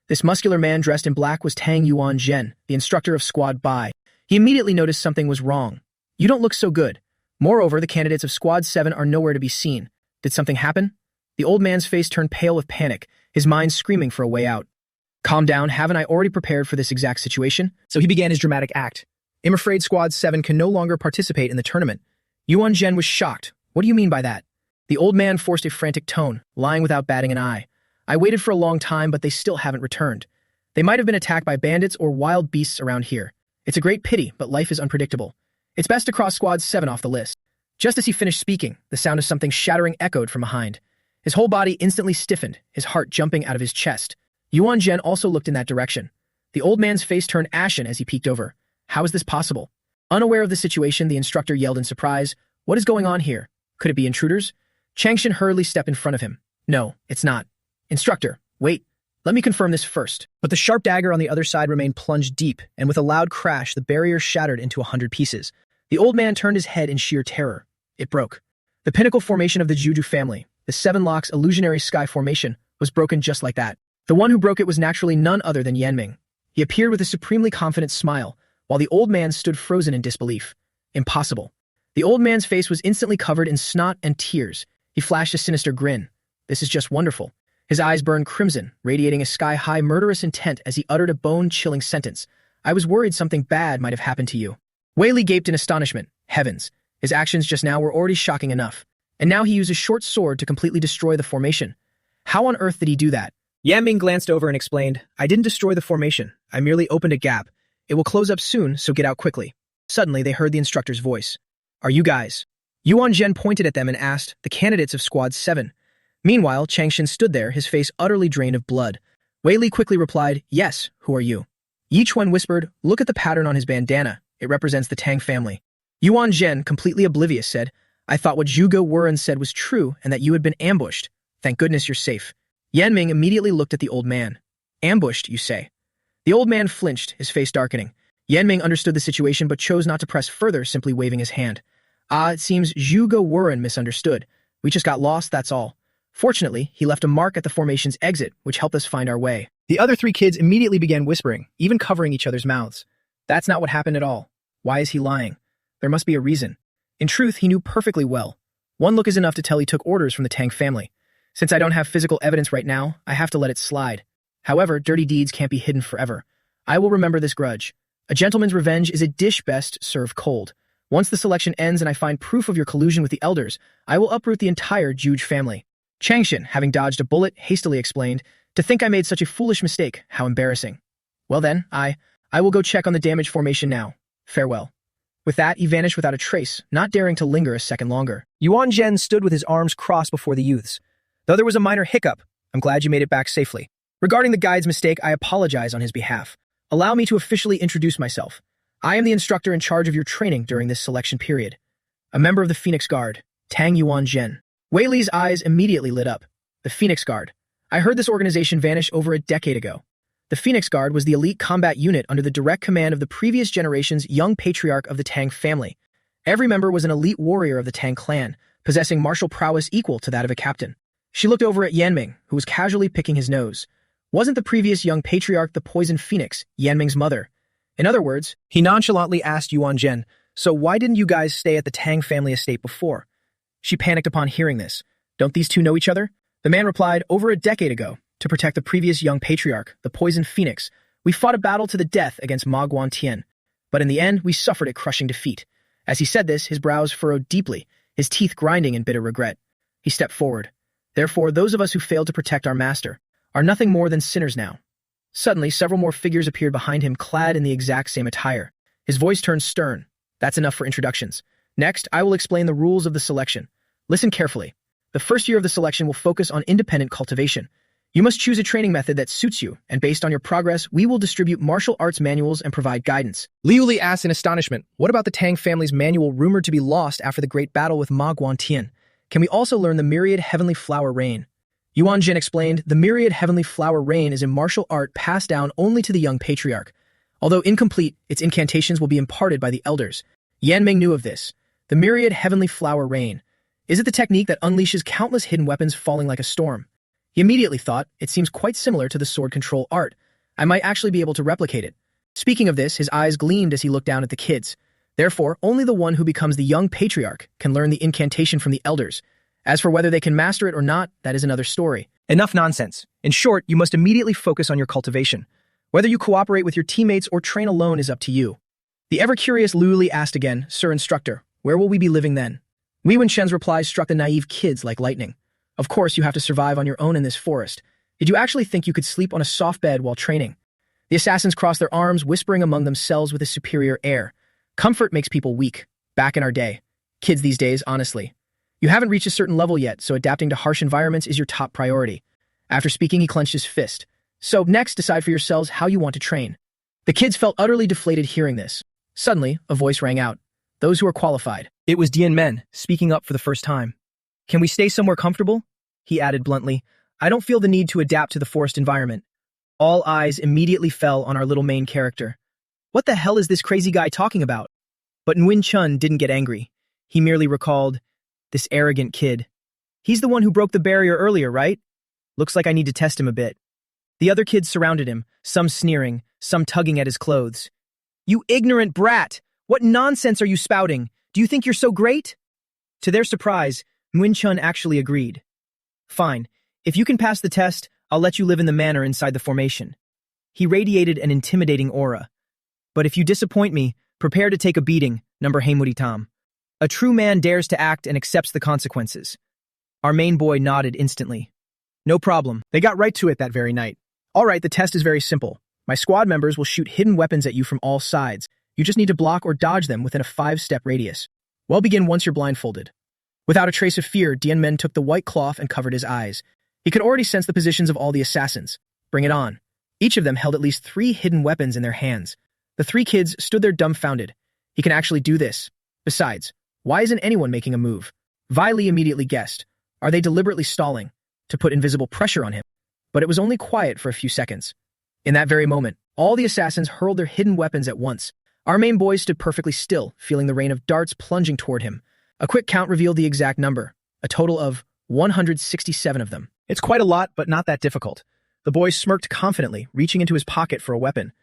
This muscular man dressed in black was Tang Yuan Zhen, the instructor of Squad Bai. He immediately noticed something was wrong. You don't look so good. Moreover, the candidates of Squad 7 are nowhere to be seen. Did something happen? The old man's face turned pale with panic, his mind screaming for a way out. Calm down, haven't I already prepared for this exact situation? So he began his dramatic act. I'm afraid Squad 7 can no longer participate in the tournament. Yuan Zhen was shocked. What do you mean by that? The old man forced a frantic tone, lying without batting an eye. I waited for a long time, but they still haven't returned. They might have been attacked by bandits or wild beasts around here. It's a great pity, but life is unpredictable. It's best to cross Squad 7 off the list. Just as he finished speaking, the sound of something shattering echoed from behind. His whole body instantly stiffened, his heart jumping out of his chest. Yuan Zhen also looked in that direction. The old man's face turned ashen as he peeked over. How is this possible? Unaware of the situation, the instructor yelled in surprise, What is going on here? Could it be intruders? Changshan hurriedly stepped in front of him. No, it's not. Instructor, wait. Let me confirm this first. But the sharp dagger on the other side remained plunged deep, and with a loud crash, the barrier shattered into 100 pieces. The old man turned his head in sheer terror. It broke. The pinnacle formation of the Juju family, the Seven Locks illusionary sky formation, was broken just like that. The one who broke it was naturally none other than Yanming. He appeared with a supremely confident smile, while the old man stood frozen in disbelief. Impossible. The old man's face was instantly covered in snot and tears. He flashed a sinister grin. This is just wonderful. His eyes burned crimson, radiating a sky-high murderous intent as he uttered a bone-chilling sentence. I was worried something bad might have happened to you. Wei Li gaped in astonishment. Heavens, his actions just now were already shocking enough. And now he used a short sword to completely destroy the formation. How on earth did he do that? Yanming glanced over and explained, I didn't destroy the formation. I merely opened a gap. It will close up soon, so get out quickly. Suddenly, they heard the instructor's voice. Are you guys? Yuan Zhen pointed at them and asked, the candidates of Squad 7. Meanwhile, Changshin stood there, his face utterly drained of blood. Wei Li quickly replied, Yes, who are you? Yi Chuan whispered, Look at the pattern on his bandana. It represents the Tang family. Yuan Zhen, completely oblivious, said, I thought what Zhuge Wuren said was true and that you had been ambushed. Thank goodness you're safe. Yanming immediately looked at the old man. Ambushed, you say? The old man flinched, his face darkening. Yanming understood the situation but chose not to press further, simply waving his hand. It seems Zhuge Wuren misunderstood. We just got lost, that's all. Fortunately, he left a mark at the formation's exit, which helped us find our way. The other three kids immediately began whispering, even covering each other's mouths. That's not what happened at all. Why is he lying? There must be a reason. In truth, he knew perfectly well. One look is enough to tell he took orders from the Tang family. Since I don't have physical evidence right now, I have to let it slide. However, dirty deeds can't be hidden forever. I will remember this grudge. A gentleman's revenge is a dish best served cold. Once the selection ends and I find proof of your collusion with the elders, I will uproot the entire Juge family. Changshin, having dodged a bullet, hastily explained, To think I made such a foolish mistake, how embarrassing. Well then, I will go check on the damaged formation now. Farewell. With that, he vanished without a trace, not daring to linger a second longer. Yuan Zhen stood with his arms crossed before the youths. Though there was a minor hiccup, I'm glad you made it back safely. Regarding the guide's mistake, I apologize on his behalf. Allow me to officially introduce myself. I am the instructor in charge of your training during this selection period. A member of the Phoenix Guard, Tang Yuan Zhen. Wei Li's eyes immediately lit up. The Phoenix Guard. I heard this organization vanish over a decade ago. The Phoenix Guard was the elite combat unit under the direct command of the previous generation's young patriarch of the Tang family. Every member was an elite warrior of the Tang clan, possessing martial prowess equal to that of a captain. She looked over at Yanming, who was casually picking his nose. Wasn't the previous young patriarch the Poison Phoenix, Yanming's mother? In other words, he nonchalantly asked Yuan Zhen, so why didn't you guys stay at the Tang family estate before? She panicked upon hearing this. Don't these two know each other? The man replied, over a decade ago, to protect the previous young patriarch, the Poison Phoenix, we fought a battle to the death against Ma Guantian. But in the end, we suffered a crushing defeat. As he said this, his brows furrowed deeply, his teeth grinding in bitter regret. He stepped forward. Therefore, those of us who failed to protect our master are nothing more than sinners now. Suddenly, several more figures appeared behind him, clad in the exact same attire. His voice turned stern. That's enough for introductions. Next, I will explain the rules of the selection. Listen carefully. The first year of the selection will focus on independent cultivation. You must choose a training method that suits you, and based on your progress, we will distribute martial arts manuals and provide guidance. Liu Li asked in astonishment, what about the Tang family's manual rumored to be lost after the great battle with Ma Guantian? Can we also learn the Myriad Heavenly Flower Rain? Yuan Jin explained, the Myriad Heavenly Flower Rain is a martial art passed down only to the young patriarch. Although incomplete, its incantations will be imparted by the elders. Yanming knew of this. The Myriad Heavenly Flower Rain. Is it the technique that unleashes countless hidden weapons falling like a storm? He immediately thought, it seems quite similar to the sword control art. I might actually be able to replicate it. Speaking of this, his eyes gleamed as he looked down at the kids. Therefore, only the one who becomes the young patriarch can learn the incantation from the elders. As for whether they can master it or not, that is another story. Enough nonsense. In short, you must immediately focus on your cultivation. Whether you cooperate with your teammates or train alone is up to you. The ever-curious Liu Li asked again, Sir Instructor, where will we be living then? Wei Wunshen's replies struck the naive kids like lightning. Of course, you have to survive on your own in this forest. Did you actually think you could sleep on a soft bed while training? The assassins crossed their arms, whispering among themselves with a superior air. Comfort makes people weak. Back in our day. Kids these days, honestly. You haven't reached a certain level yet, so adapting to harsh environments is your top priority. After speaking, he clenched his fist. So, next, decide for yourselves how you want to train. The kids felt utterly deflated hearing this. Suddenly, a voice rang out. Those who are qualified. It was Dian Men, speaking up for the first time. Can we stay somewhere comfortable? he added bluntly. I don't feel the need to adapt to the forced environment. All eyes immediately fell on our little main character. What the hell is this crazy guy talking about? But Nguyen Chun didn't get angry. He merely recalled, this arrogant kid. He's the one who broke the barrier earlier, right? Looks like I need to test him a bit. The other kids surrounded him, some sneering, some tugging at his clothes. You ignorant brat! What nonsense are you spouting? Do you think you're so great? To their surprise, Nguyen Chun actually agreed. Fine. If you can pass the test, I'll let you live in the manor inside the formation. He radiated an intimidating aura. But if you disappoint me, prepare to take a beating, number Haemuritam. A true man dares to act and accepts the consequences. Our main boy nodded instantly. No problem. They got right to it that very night. All right, the test is very simple. My squad members will shoot hidden weapons at you from all sides. You just need to block or dodge them within a 5-step radius. We'll begin once you're blindfolded. Without a trace of fear, Dien Men took the white cloth and covered his eyes. He could already sense the positions of all the assassins. Bring it on. Each of them held at least 3 hidden weapons in their hands. The 3 kids stood there dumbfounded. He can actually do this. Besides, why isn't anyone making a move? Vi Li immediately guessed. Are they deliberately stalling to put invisible pressure on him? But it was only quiet for a few seconds. In that very moment, all the assassins hurled their hidden weapons at once. Our main boy stood perfectly still, feeling the rain of darts plunging toward him. A quick count revealed the exact number, a total of 167 of them. It's quite a lot, but not that difficult. The boy smirked confidently, reaching into his pocket for a weapon.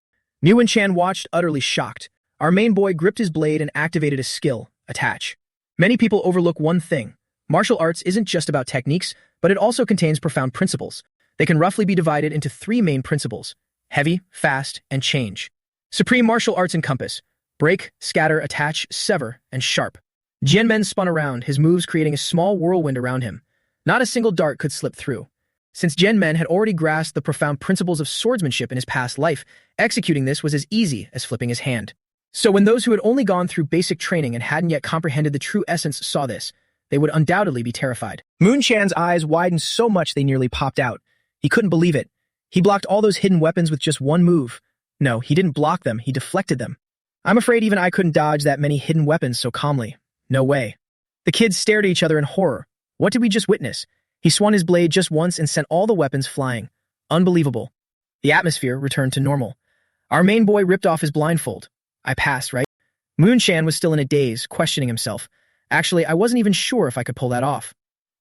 Nguyen Chan watched, utterly shocked. Our main boy gripped his blade and activated a skill, attach. Many people overlook one thing. Martial arts isn't just about techniques, but it also contains profound principles. They can roughly be divided into 3 main principles: heavy, fast, and change. Supreme martial arts encompass break, scatter, attach, sever, and sharp. Jian Men spun around, his moves creating a small whirlwind around him. Not a single dart could slip through. Since Jian Men had already grasped the profound principles of swordsmanship in his past life, executing this was as easy as flipping his hand. So when those who had only gone through basic training and hadn't yet comprehended the true essence saw this, they would undoubtedly be terrified. Moon Chan's eyes widened so much they nearly popped out. He couldn't believe it. He blocked all those hidden weapons with just one move. No, he didn't block them, he deflected them. I'm afraid even I couldn't dodge that many hidden weapons so calmly. No way. The kids stared at each other in horror. What did we just witness? He swung his blade just once and sent all the weapons flying. Unbelievable. The atmosphere returned to normal. Our main boy ripped off his blindfold. I passed, right? Moon Chan was still in a daze, questioning himself. Actually, I wasn't even sure if I could pull that off.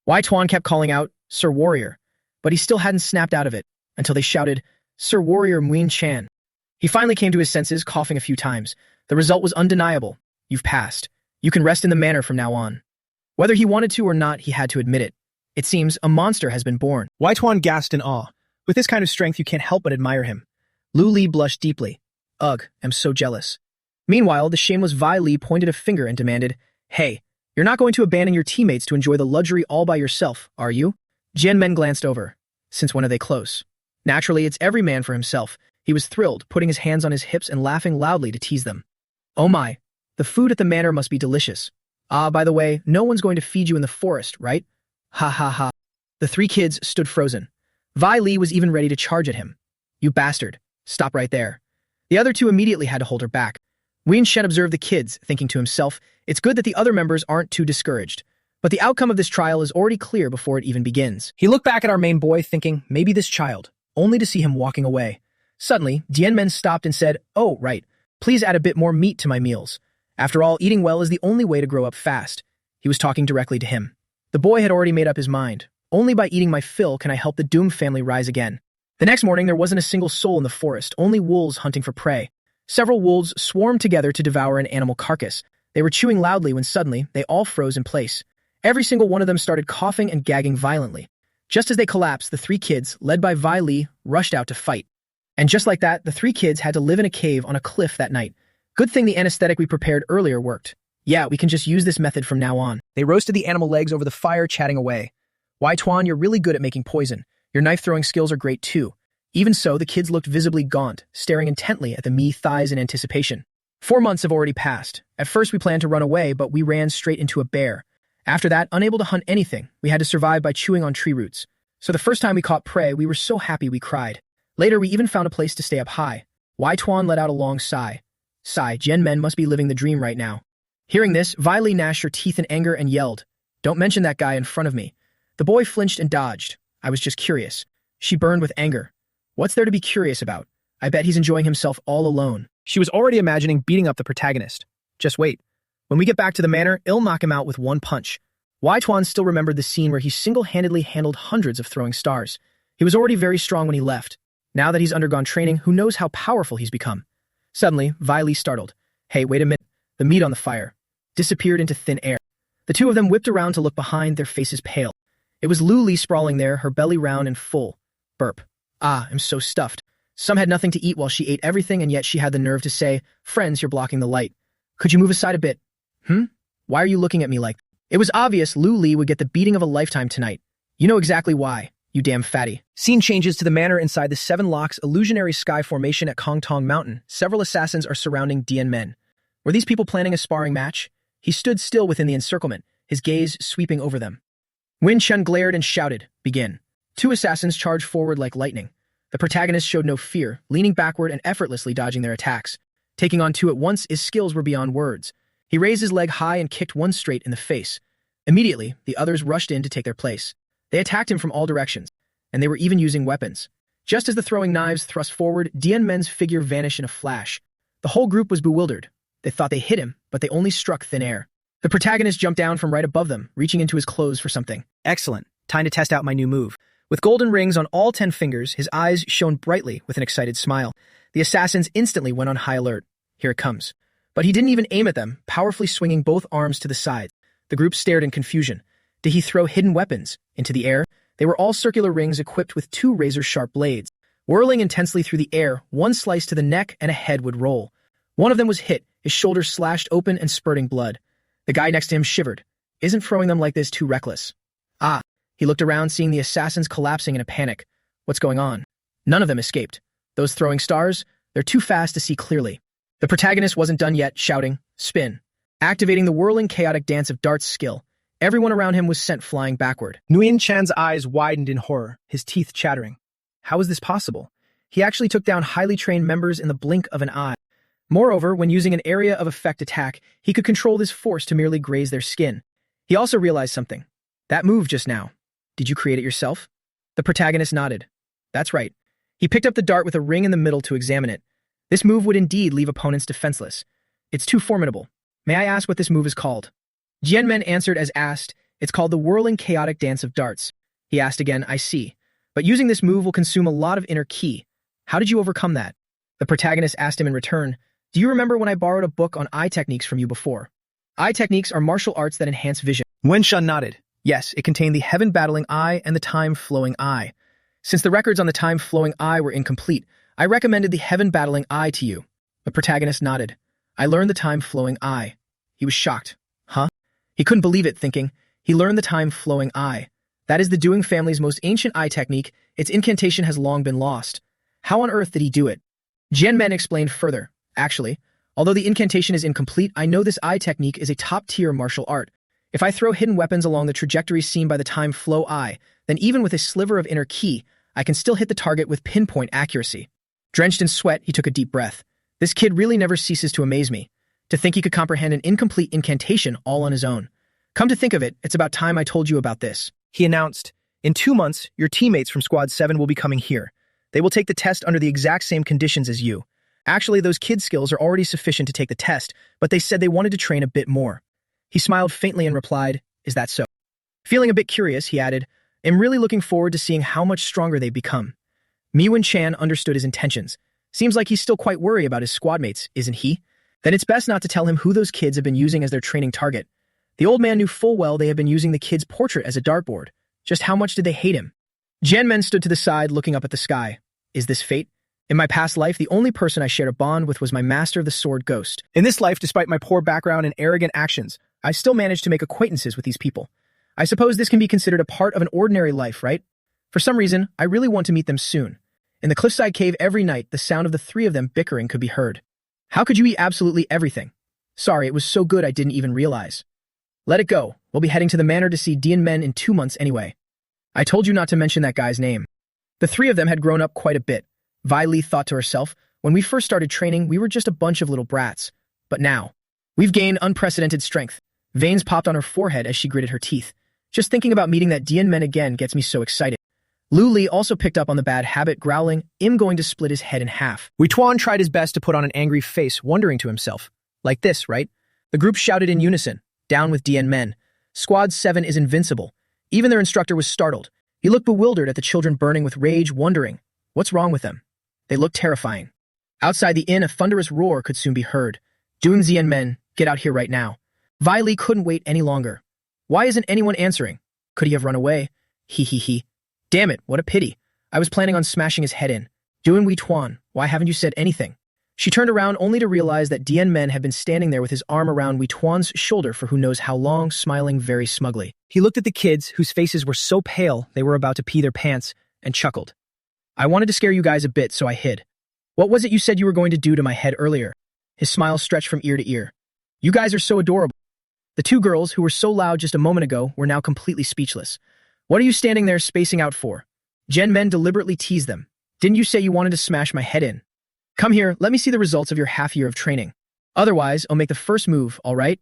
Wai Tuan kept calling out, Sir Warrior, but he still hadn't snapped out of it, until they shouted, Sir Warrior Moon Chan. He finally came to his senses, coughing a few times. The result was undeniable. You've passed. You can rest in the manor from now on. Whether he wanted to or not, he had to admit it. It seems a monster has been born. Wai Tuan gasped in awe. With this kind of strength, you can't help but admire him. Lu Li blushed deeply. Ugh, I'm so jealous. Meanwhile, the shameless Vi Li pointed a finger and demanded, Hey, you're not going to abandon your teammates to enjoy the luxury all by yourself, are you? Jian Men glanced over. Since when are they close? Naturally, it's every man for himself. He was thrilled, putting his hands on his hips and laughing loudly to tease them. Oh my, the food at the manor must be delicious. Ah, by the way, no one's going to feed you in the forest, right? Ha ha ha. The 3 kids stood frozen. Vi Li was even ready to charge at him. You bastard. Stop right there. The other 2 immediately had to hold her back. Wien Shen observed the kids, thinking to himself, it's good that the other members aren't too discouraged. But the outcome of this trial is already clear before it even begins. He looked back at our main boy, thinking, maybe this child, only to see him walking away. Suddenly, Dien Men stopped and said, Oh, right. Please add a bit more meat to my meals. After all, eating well is the only way to grow up fast. He was talking directly to him. The boy had already made up his mind. Only by eating my fill can I help the Doom family rise again. The next morning, there wasn't a single soul in the forest, only wolves hunting for prey. Several wolves swarmed together to devour an animal carcass. They were chewing loudly when suddenly, they all froze in place. Every single one of them started coughing and gagging violently. Just as they collapsed, the 3 kids, led by Vi Li, rushed out to fight. And just like that, the 3 kids had to live in a cave on a cliff that night. Good thing the anesthetic we prepared earlier worked. Yeah, we can just use this method from now on. They roasted the animal legs over the fire, chatting away. Wai Tuan, you're really good at making poison. Your knife-throwing skills are great too. Even so, the kids looked visibly gaunt, staring intently at the meat thighs in anticipation. 4 months have already passed. At first we planned to run away, but we ran straight into a bear. After that, unable to hunt anything, we had to survive by chewing on tree roots. So the first time we caught prey, we were so happy we cried. Later, we even found a place to stay up high. Wai Tuan let out a long sigh. Sigh, Jian Men must be living the dream right now. Hearing this, Vi Li gnashed her teeth in anger and yelled, Don't mention that guy in front of me. The boy flinched and dodged. I was just curious. She burned with anger. What's there to be curious about? I bet he's enjoying himself all alone. She was already imagining beating up the protagonist. Just wait. When we get back to the manor, I'll knock him out with one punch. Wai Tuan still remembered the scene where he single-handedly handled hundreds of throwing stars. He was already very strong when he left. Now that he's undergone training, who knows how powerful he's become. Suddenly, Vi Li startled. Hey, wait a minute. The meat on the fire disappeared into thin air. The two of them whipped around to look behind, their faces pale. It was Lu Li sprawling there, her belly round and full. Burp. Ah, I'm so stuffed. Some had nothing to eat while she ate everything, and yet she had the nerve to say, Friends, you're blocking the light. Could you move aside a bit? Why are you looking at me like that? It was obvious Lu Li would get the beating of a lifetime tonight. You know exactly why, you damn fatty. Scene changes to the manor inside the Seven Locks illusionary sky formation at Kongtong Mountain. Several assassins are surrounding Dian Men. Were these people planning a sparring match? He stood still within the encirclement, his gaze sweeping over them. Win Chun glared and shouted, Begin. Two assassins charged forward like lightning. The protagonist showed no fear, leaning backward and effortlessly dodging their attacks. Taking on two at once, his skills were beyond words. He raised his leg high and kicked one straight in the face. Immediately, the others rushed in to take their place. They attacked him from all directions, and they were even using weapons. Just as the throwing knives thrust forward, Dian Men's figure vanished in a flash. The whole group was bewildered. They thought they hit him, but they only struck thin air. The protagonist jumped down from right above them, reaching into his clothes for something. Excellent. Time to test out my new move. With golden rings on all 10 fingers, his eyes shone brightly with an excited smile. The assassins instantly went on high alert. Here it comes. But he didn't even aim at them, powerfully swinging both arms to the side. The group stared in confusion. Did he throw hidden weapons into the air? They were all circular rings equipped with two razor-sharp blades. Whirling intensely through the air, one slice to the neck and a head would roll. One of them was hit, his shoulder slashed open and spurting blood. The guy next to him shivered. Isn't throwing them like this too reckless? Ah, he looked around, seeing the assassins collapsing in a panic. What's going on? None of them escaped. Those throwing stars, they're too fast to see clearly. The protagonist wasn't done yet, shouting, Spin. Activating the whirling chaotic dance of darts skill. Everyone around him was sent flying backward. Nguyen Chan's eyes widened in horror, his teeth chattering. How is this possible? He actually took down highly trained members in the blink of an eye. Moreover, when using an area of effect attack, he could control this force to merely graze their skin. He also realized something. That move just now. Did you create it yourself? The protagonist nodded. That's right. He picked up the dart with a ring in the middle to examine it. This move would indeed leave opponents defenseless. It's too formidable. May I ask what this move is called? Jian Men answered as asked. It's called the whirling chaotic dance of darts. He asked again, I see. But using this move will consume a lot of inner ki. How did you overcome that? The protagonist asked him in return, Do you remember when I borrowed a book on eye techniques from you before? Eye techniques are martial arts that enhance vision. Wen Shun nodded. Yes, it contained the heaven-battling eye and the time-flowing eye. Since the records on the time-flowing eye were incomplete, I recommended the heaven-battling eye to you. The protagonist nodded. I learned the time-flowing eye. He was shocked. Huh? He couldn't believe it, thinking, he learned the time-flowing eye. That is the Doing family's most ancient eye technique. Its incantation has long been lost. How on earth did he do it? Jian Men explained further. Actually, although the incantation is incomplete, I know this eye technique is a top-tier martial art. If I throw hidden weapons along the trajectory seen by the time-flow eye, then even with a sliver of inner ki, I can still hit the target with pinpoint accuracy. Drenched in sweat, he took a deep breath. This kid really never ceases to amaze me. To think he could comprehend an incomplete incantation all on his own. Come to think of it, it's about time I told you about this. He announced, In 2 months, your teammates from Squad 7 will be coming here. They will take the test under the exact same conditions as you. Actually, those kid skills are already sufficient to take the test, but they said they wanted to train a bit more. He smiled faintly and replied, Is that so? Feeling a bit curious, he added, I'm really looking forward to seeing how much stronger they become. Miwen Chan understood his intentions. Seems like he's still quite worried about his squadmates, isn't he? Then it's best not to tell him who those kids have been using as their training target. The old man knew full well they had been using the kid's portrait as a dartboard. Just how much did they hate him? Jian Men stood to the side, looking up at the sky. Is this fate? In my past life, the only person I shared a bond with was my master of the sword, Ghost. In this life, despite my poor background and arrogant actions, I still managed to make acquaintances with these people. I suppose this can be considered a part of an ordinary life, right? For some reason, I really want to meet them soon. In the cliffside cave every night, the sound of the three of them bickering could be heard. How could you eat absolutely everything? Sorry, it was so good I didn't even realize. Let it go. We'll be heading to the manor to see Dian Men in 2 months anyway. I told you not to mention that guy's name. The three of them had grown up quite a bit. Vi Li thought to herself, when we first started training, we were just a bunch of little brats. But now, we've gained unprecedented strength. Veins popped on her forehead as she gritted her teeth. Just thinking about meeting that Dian Men again gets me so excited. Lu Li also picked up on the bad habit, growling, "I'm going to split his head in half." Tuan tried his best to put on an angry face, wondering to himself, "Like this, right?" The group shouted in unison, "Down with Dian Men. Squad 7 is invincible." Even their instructor was startled. He looked bewildered at the children burning with rage, wondering, what's wrong with them? They looked terrifying. Outside the inn, a thunderous roar could soon be heard. "Doing Dian Men, get out here right now." Vi Li couldn't wait any longer. Why isn't anyone answering? Could he have run away? He. Damn it, what a pity. I was planning on smashing his head in. Doing Tuan, why haven't you said anything? She turned around only to realize that Dian Men had been standing there with his arm around Tuan's shoulder for who knows how long, smiling very smugly. He looked at the kids, whose faces were so pale they were about to pee their pants, and chuckled. "I wanted to scare you guys a bit, so I hid. What was it you said you were going to do to my head earlier?" His smile stretched from ear to ear. "You guys are so adorable." The two girls, who were so loud just a moment ago, were now completely speechless. "What are you standing there spacing out for?" Dian Men deliberately teased them. "Didn't you say you wanted to smash my head in? Come here, let me see the results of your half-year of training. Otherwise, I'll make the first move, all right?"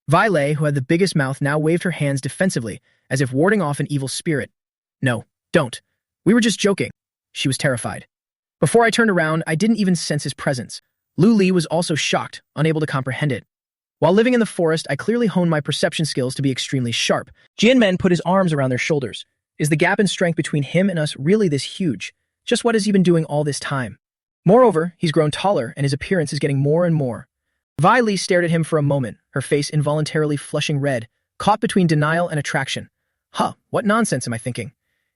Vi Lei, who had the biggest mouth, now waved her hands defensively, as if warding off an evil spirit. "No, don't. We were just joking." She was terrified. Before I turned around, I didn't even sense his presence. Lu Li was also shocked, unable to comprehend it. While living in the forest, I clearly honed my perception skills to be extremely sharp. Dian Men put his arms around their shoulders. Is the gap in strength between him and us really this huge? Just what has he been doing all this time? Moreover, he's grown taller, and his appearance is getting more and more. Vi Li stared at him for a moment, her face involuntarily flushing red, caught between denial and attraction. What nonsense am I thinking?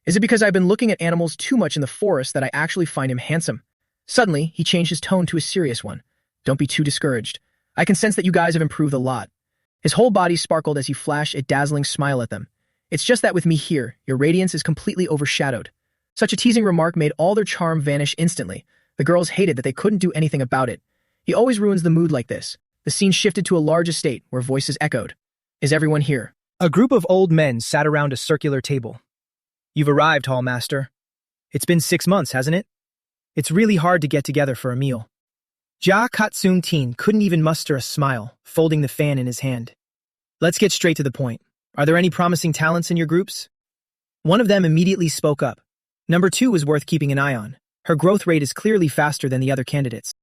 Is it because I've been looking at animals too much in the forest that I actually find him handsome? Suddenly, he changed his tone to a serious one. "Don't be too discouraged. I can sense that you guys have improved a lot." His whole body sparkled as he flashed a dazzling smile at them. "It's just that with me here, your radiance is completely overshadowed." Such a teasing remark made all their charm vanish instantly. The girls hated that they couldn't do anything about it. He always ruins the mood like this. The scene shifted to a large estate where voices echoed. "Is everyone here?" A group of old men sat around a circular table. "You've arrived, Hall Master. It's been 6 months, hasn't it? It's really hard to get together for a meal." Jia Katsung Teen couldn't even muster a smile, folding the fan in his hand. "Let's get straight to the point. Are there any promising talents in your groups?" One of them immediately spoke up. "Number 2 is worth keeping an eye on. Her growth rate is clearly faster than the other candidates.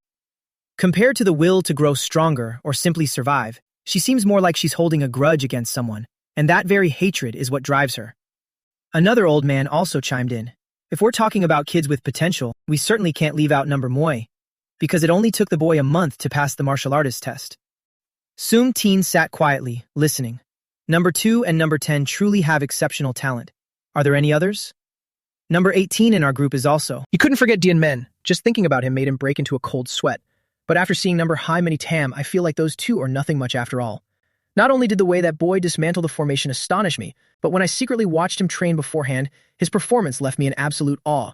Compared to the will to grow stronger or simply survive, she seems more like she's holding a grudge against someone, and that very hatred is what drives her." Another old man also chimed in. "If we're talking about kids with potential, we certainly can't leave out number Moy, because it only took the boy a month to pass the martial artist test." Sung Teen sat quietly, listening. "Number 2 and number 10 truly have exceptional talent. Are there any others?" "Number 18 in our group is also." He couldn't forget Dian Men. Just thinking about him made him break into a cold sweat. But after seeing number Hai Many Tam, I feel like those two are nothing much after all. Not only did the way that boy dismantle the formation astonish me, but when I secretly watched him train beforehand, his performance left me in absolute awe.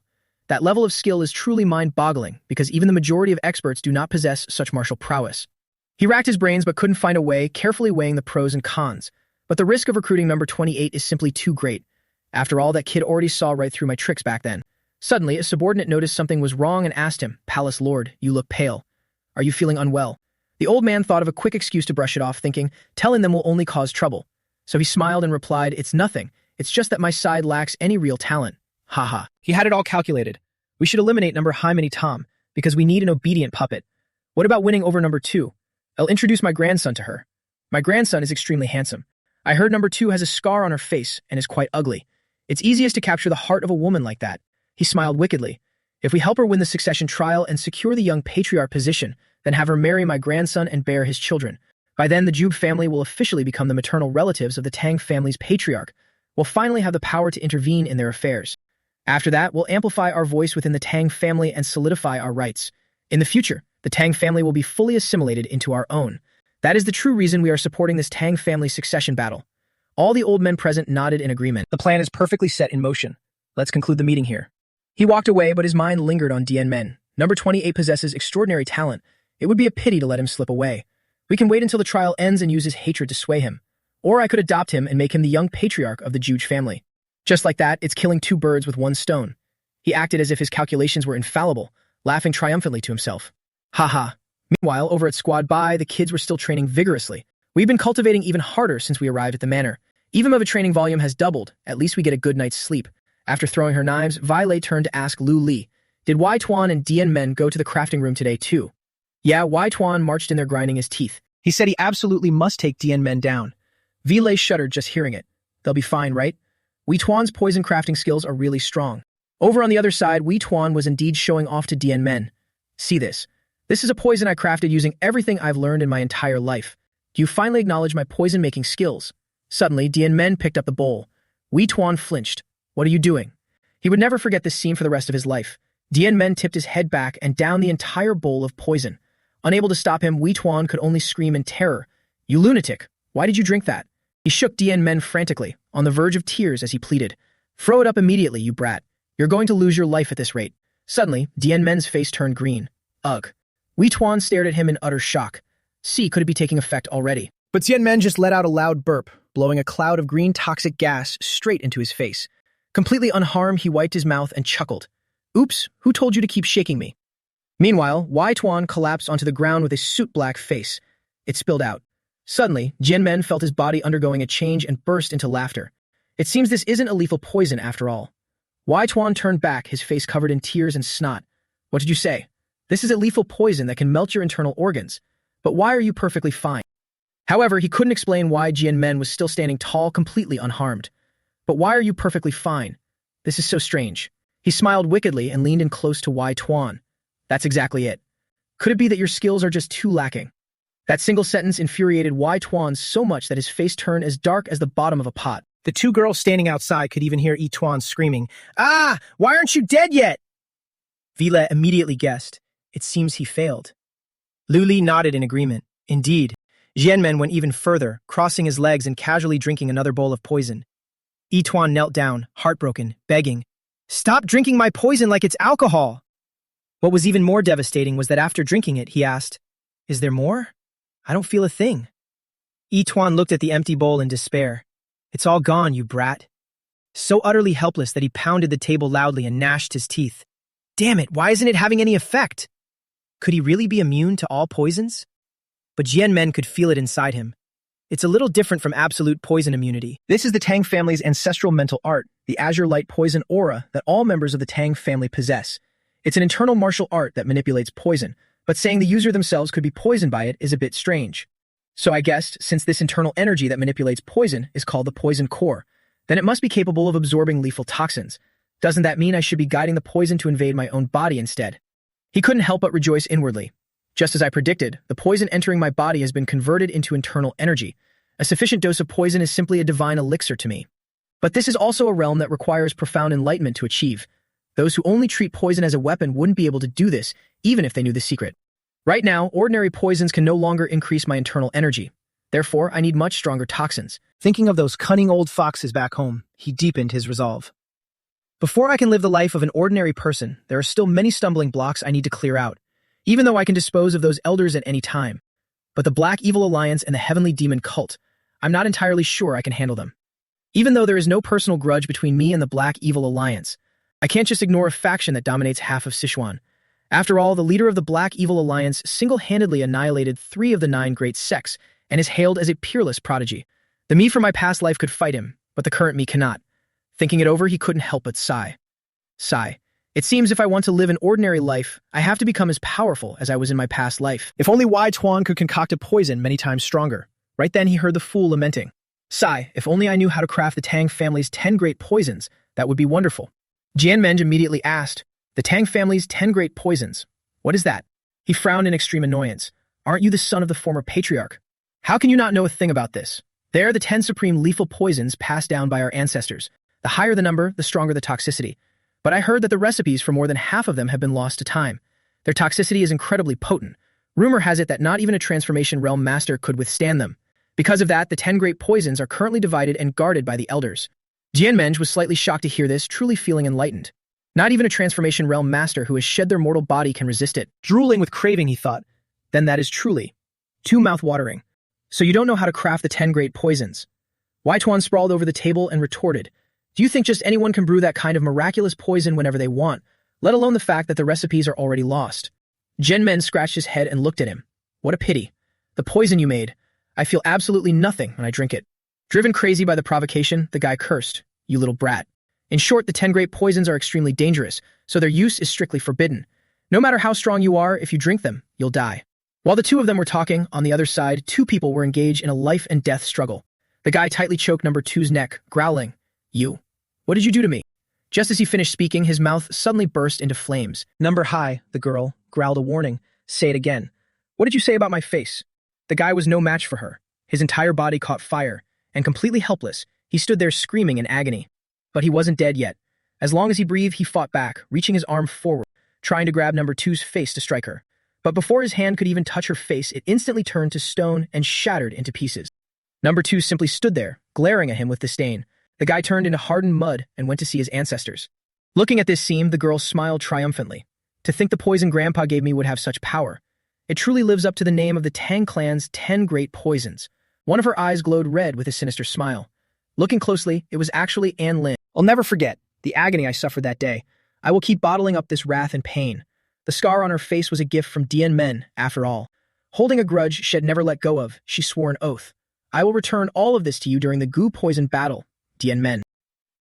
That level of skill is truly mind-boggling, because even the majority of experts do not possess such martial prowess. He racked his brains but couldn't find a way, carefully weighing the pros and cons. But the risk of recruiting number 28 is simply too great. After all, that kid already saw right through my tricks back then. Suddenly, a subordinate noticed something was wrong and asked him, "Palace Lord, you look pale. Are you feeling unwell?" The old man thought of a quick excuse to brush it off, thinking, telling them will only cause trouble. So he smiled and replied, "It's nothing. It's just that my side lacks any real talent." Haha. He had it all calculated. We should eliminate number Hai Many Tom, because we need an obedient puppet. What about winning over number 2? I'll introduce my grandson to her. My grandson is extremely handsome. I heard number 2 has a scar on her face and is quite ugly. It's easiest to capture the heart of a woman like that. He smiled wickedly. If we help her win the succession trial and secure the young patriarch position, then have her marry my grandson and bear his children. By then, the Jube family will officially become the maternal relatives of the Tang family's patriarch. We'll finally have the power to intervene in their affairs. After that, we'll amplify our voice within the Tang family and solidify our rights. In the future, the Tang family will be fully assimilated into our own. That is the true reason we are supporting this Tang family succession battle. All the old men present nodded in agreement. The plan is perfectly set in motion. Let's conclude the meeting here. He walked away, but his mind lingered on Dian Men. Number 28 possesses extraordinary talent. It would be a pity to let him slip away. We can wait until the trial ends and use his hatred to sway him. Or I could adopt him and make him the young patriarch of the Juge family. Just like that, it's killing 2 birds with 1 stone. He acted as if his calculations were infallible, laughing triumphantly to himself. Haha. Meanwhile, over at Squad Bai, the kids were still training vigorously. We've been cultivating even harder since we arrived at the manor. Even though the training volume has doubled, at least we get a good night's sleep. After throwing her knives, Violet turned to ask Lu Li, did Wai Tuan and Dian Men go to the crafting room today too? Yeah, Wai Tuan marched in there grinding his teeth. He said he absolutely must take Dian Men down. Violet shuddered just hearing it. They'll be fine, right? Wei Tuan's poison crafting skills are really strong. Over on the other side, Wei Tuan was indeed showing off to Dian Men. See this. This is a poison I crafted using everything I've learned in my entire life. Do you finally acknowledge my poison-making skills? Suddenly, Dian Men picked up the bowl. Wei Tuan flinched. What are you doing? He would never forget this scene for the rest of his life. Dian Men tipped his head back and downed the entire bowl of poison. Unable to stop him, Wei Tuan could only scream in terror. You lunatic! Why did you drink that? He shook Dian Men frantically, on the verge of tears as he pleaded. Throw it up immediately, you brat. You're going to lose your life at this rate. Suddenly, Dian Men's face turned green. Ugh. Wei Tuan stared at him in utter shock. See, could it be taking effect already? But Dian Men just let out a loud burp, blowing a cloud of green toxic gas straight into his face. Completely unharmed, he wiped his mouth and chuckled. Oops, who told you to keep shaking me? Meanwhile, Wai Tuan collapsed onto the ground with a soot-black face. It spilled out. Suddenly, Dian Men felt his body undergoing a change and burst into laughter. It seems this isn't a lethal poison after all. Wai Tuan turned back, his face covered in tears and snot. What did you say? This is a lethal poison that can melt your internal organs. But why are you perfectly fine? However, he couldn't explain why Dian Men was still standing tall, completely unharmed. But why are you perfectly fine? This is so strange. He smiled wickedly and leaned in close to Wai Tuan. That's exactly it. Could it be that your skills are just too lacking? That single sentence infuriated Wai Tuan so much that his face turned as dark as the bottom of a pot. The two girls standing outside could even hear Yi Tuan screaming, Ah! Why aren't you dead yet? Vila immediately guessed. It seems he failed. Lu Li nodded in agreement. Indeed. Jianmen went even further, crossing his legs and casually drinking another bowl of poison. Yi Tuan knelt down, heartbroken, begging, Stop drinking my poison like it's alcohol! What was even more devastating was that after drinking it, he asked, Is there more? I don't feel a thing. Yi Tuan looked at the empty bowl in despair. It's all gone, you brat. So utterly helpless that he pounded the table loudly and gnashed his teeth. Damn it, why isn't it having any effect? Could he really be immune to all poisons? But Jianmen could feel it inside him. It's a little different from absolute poison immunity. This is the Tang family's ancestral mental art, the azure light poison aura that all members of the Tang family possess. It's an internal martial art that manipulates poison, but saying the user themselves could be poisoned by it is a bit strange. So I guessed, since this internal energy that manipulates poison is called the poison core, then it must be capable of absorbing lethal toxins. Doesn't that mean I should be guiding the poison to invade my own body instead? He couldn't help but rejoice inwardly. Just as I predicted, the poison entering my body has been converted into internal energy. A sufficient dose of poison is simply a divine elixir to me. But this is also a realm that requires profound enlightenment to achieve. Those who only treat poison as a weapon wouldn't be able to do this, even if they knew the secret. Right now, ordinary poisons can no longer increase my internal energy. Therefore, I need much stronger toxins. Thinking of those cunning old foxes back home, he deepened his resolve. Before I can live the life of an ordinary person, there are still many stumbling blocks I need to clear out, even though I can dispose of those elders at any time. But the Black Evil Alliance and the Heavenly Demon Cult, I'm not entirely sure I can handle them. Even though there is no personal grudge between me and the Black Evil Alliance, I can't just ignore a faction that dominates half of Sichuan. After all, the leader of the Black Evil Alliance single-handedly annihilated 3 of the 9 great sects and is hailed as a peerless prodigy. The me from my past life could fight him, but the current me cannot. Thinking it over, he couldn't help but sigh. Sigh. It seems if I want to live an ordinary life, I have to become as powerful as I was in my past life. If only Wai Tuan could concoct a poison many times stronger. Right then he heard the fool lamenting. Sigh, if only I knew how to craft the Tang family's 10 great poisons, that would be wonderful. Jianmen immediately asked, The Tang family's 10 great poisons. What is that? He frowned in extreme annoyance. Aren't you the son of the former patriarch? How can you not know a thing about this? They are the 10 supreme lethal poisons passed down by our ancestors. The higher the number, the stronger the toxicity. But I heard that the recipes for more than half of them have been lost to time. Their toxicity is incredibly potent. Rumor has it that not even a transformation realm master could withstand them. Because of that, the 10 great poisons are currently divided and guarded by the elders. Jianmen was slightly shocked to hear this, truly feeling enlightened. Not even a transformation realm master who has shed their mortal body can resist it. Drooling with craving, he thought. Then that is truly too mouth-watering. So you don't know how to craft the 10 great poisons. Wai Tuan sprawled over the table and retorted, Do you think just anyone can brew that kind of miraculous poison whenever they want, let alone the fact that the recipes are already lost? Jianmen scratched his head and looked at him. What a pity. The poison you made. I feel absolutely nothing when I drink it. Driven crazy by the provocation, the guy cursed, "You little brat." In short, the 10 great poisons are extremely dangerous, so their use is strictly forbidden. No matter how strong you are, if you drink them, you'll die. While the two of them were talking, on the other side, two people were engaged in a life and death struggle. The guy tightly choked number two's neck, growling, "You. What did you do to me?" Just as he finished speaking, his mouth suddenly burst into flames. "Number high," the girl growled a warning. "Say it again. What did you say about my face?" The guy was no match for her. His entire body caught fire, and completely helpless, he stood there screaming in agony. But he wasn't dead yet. As long as he breathed, he fought back, reaching his arm forward, trying to grab number two's face to strike her. But before his hand could even touch her face, it instantly turned to stone and shattered into pieces. Number two simply stood there, glaring at him with disdain. The guy turned into hardened mud and went to see his ancestors. Looking at this scene, the girl smiled triumphantly. To think the poison Grandpa gave me would have such power. It truly lives up to the name of the Tang clan's 10 great poisons. One of her eyes glowed red with a sinister smile. Looking closely, it was actually Anne Lin. "I'll never forget the agony I suffered that day. I will keep bottling up this wrath and pain." The scar on her face was a gift from Dian Men, after all. Holding a grudge she had never let go of, she swore an oath. "I will return all of this to you during the goo poison battle, Dian Men."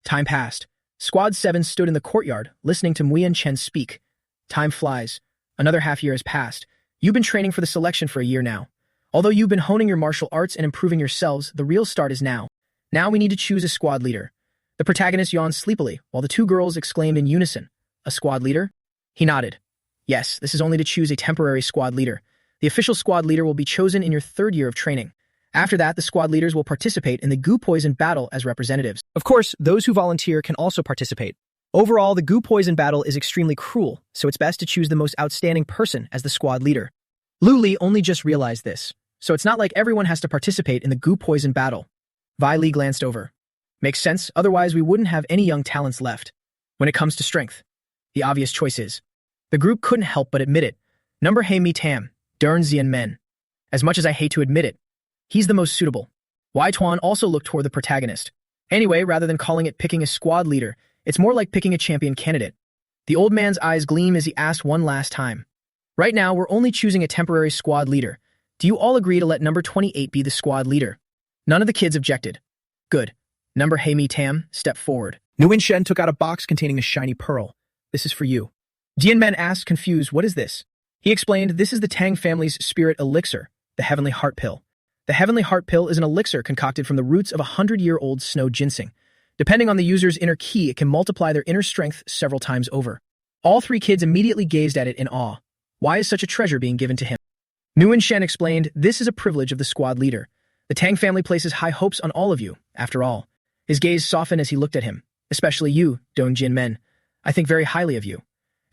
Time passed. Squad 7 stood in the courtyard, listening to Nguyen Chen speak. Time flies. Another half year has passed. You've been training for the selection for a year now. Although you've been honing your martial arts and improving yourselves, the real start is now. Now we need to choose a squad leader. The protagonist yawned sleepily, while the two girls exclaimed in unison, "A squad leader?" He nodded. "Yes, this is only to choose a temporary squad leader. The official squad leader will be chosen in your 3rd year of training. After that, the squad leaders will participate in the goo poison battle as representatives. Of course, those who volunteer can also participate. Overall, the goo poison battle is extremely cruel, so it's best to choose the most outstanding person as the squad leader." Lu Li only just realized this, so it's not like everyone has to participate in the goo poison battle. Vi Li glanced over. Makes sense, otherwise we wouldn't have any young talents left. When it comes to strength, the obvious choice is. The group couldn't help but admit it. Number Hai Mi Tam, Dern Zian Men. As much as I hate to admit it, he's the most suitable. Wai Tuan also looked toward the protagonist. Anyway, rather than calling it picking a squad leader, it's more like picking a champion candidate. The old man's eyes gleam as he asked one last time. "Right now, we're only choosing a temporary squad leader. Do you all agree to let number 28 be the squad leader?" None of the kids objected. "Good. Number Hai Mi Tam, step forward." Nguyen Shen took out a box containing a shiny pearl. "This is for you." Dian Men asked, confused, "What is this?" He explained, "This is the Tang family's spirit elixir, the Heavenly Heart Pill. The Heavenly Heart Pill is an elixir concocted from the roots of a 100-year-old snow ginseng. Depending on the user's inner ki, it can multiply their inner strength several times over." All three kids immediately gazed at it in awe. Why is such a treasure being given to him? Nguyen Shen explained, "This is a privilege of the squad leader. The Tang family places high hopes on all of you, after all." His gaze softened as he looked at him. "Especially you, Dong Jin Men. I think very highly of you.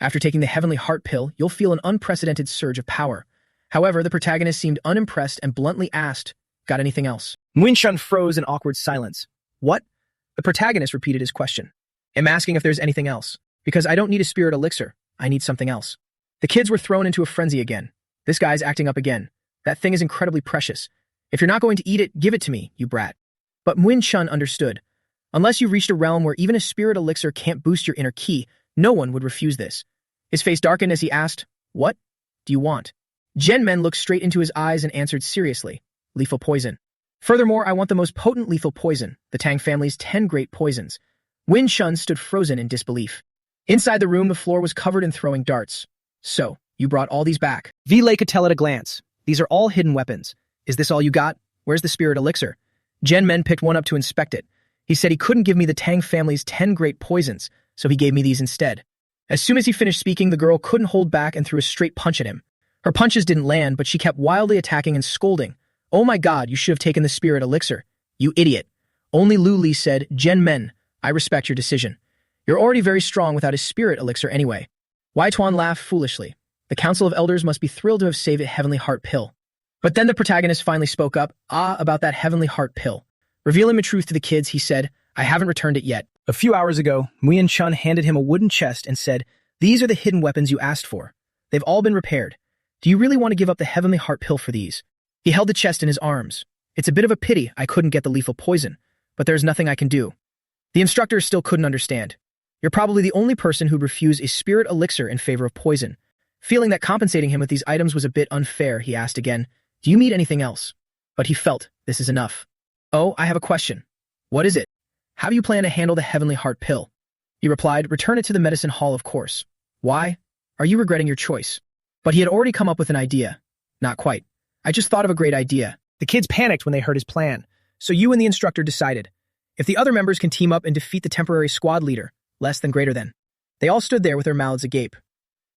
After taking the Heavenly Heart Pill, you'll feel an unprecedented surge of power." However, the protagonist seemed unimpressed and bluntly asked, "Got anything else?" Nguyen Shen froze in awkward silence. "What?" The protagonist repeated his question. "I'm asking if there's anything else. Because I don't need a spirit elixir. I need something else." The kids were thrown into a frenzy again. "This guy's acting up again. That thing is incredibly precious. If you're not going to eat it, give it to me, you brat." But Nguyen Shen understood. Unless you've reached a realm where even a spirit elixir can't boost your inner ki, no one would refuse this. His face darkened as he asked, "What do you want?" Jen Men looked straight into his eyes and answered seriously, "Lethal poison. Furthermore, I want the most potent lethal poison, the Tang family's 10 great poisons." Nguyen Shen stood frozen in disbelief. Inside the room, the floor was covered in throwing darts. "So, you brought all these back?" V Lei could tell at a glance. "These are all hidden weapons. Is this all you got? Where's the spirit elixir?" Jen Men picked one up to inspect it. He said he couldn't give me the Tang family's 10 great poisons, so he gave me these instead. As soon as he finished speaking, the girl couldn't hold back and threw a straight punch at him. Her punches didn't land, but she kept wildly attacking and scolding. "Oh my god, you should have taken the spirit elixir. You idiot." Only Lu Li said, "Jen Men, I respect your decision. You're already very strong without a spirit elixir anyway." Wai Tuan laughed foolishly. The Council of Elders must be thrilled to have saved a Heavenly Heart Pill. But then the protagonist finally spoke up, about that Heavenly Heart Pill. Revealing the truth to the kids, he said, "I haven't returned it yet. A few hours ago, Nguyen Chun handed him a wooden chest and said, 'These are the hidden weapons you asked for. They've all been repaired. Do you really want to give up the Heavenly Heart Pill for these?' He held the chest in his arms. It's a bit of a pity I couldn't get the lethal poison, but there's nothing I can do." The instructor still couldn't understand. "You're probably the only person who'd refuse a spirit elixir in favor of poison." Feeling that compensating him with these items was a bit unfair, he asked again, "Do you need anything else?" But he felt, this is enough. Oh, I have a question. What is it? How do you plan to handle the heavenly heart pill? He replied, return it to the medicine hall, of course. Why? Are you regretting your choice? But he had already come up with an idea. Not quite. I just thought of a great idea. The kids panicked when they heard his plan, so you and the instructor decided. If the other members can team up and defeat the temporary squad leader, less than greater than. They all stood there with their mouths agape.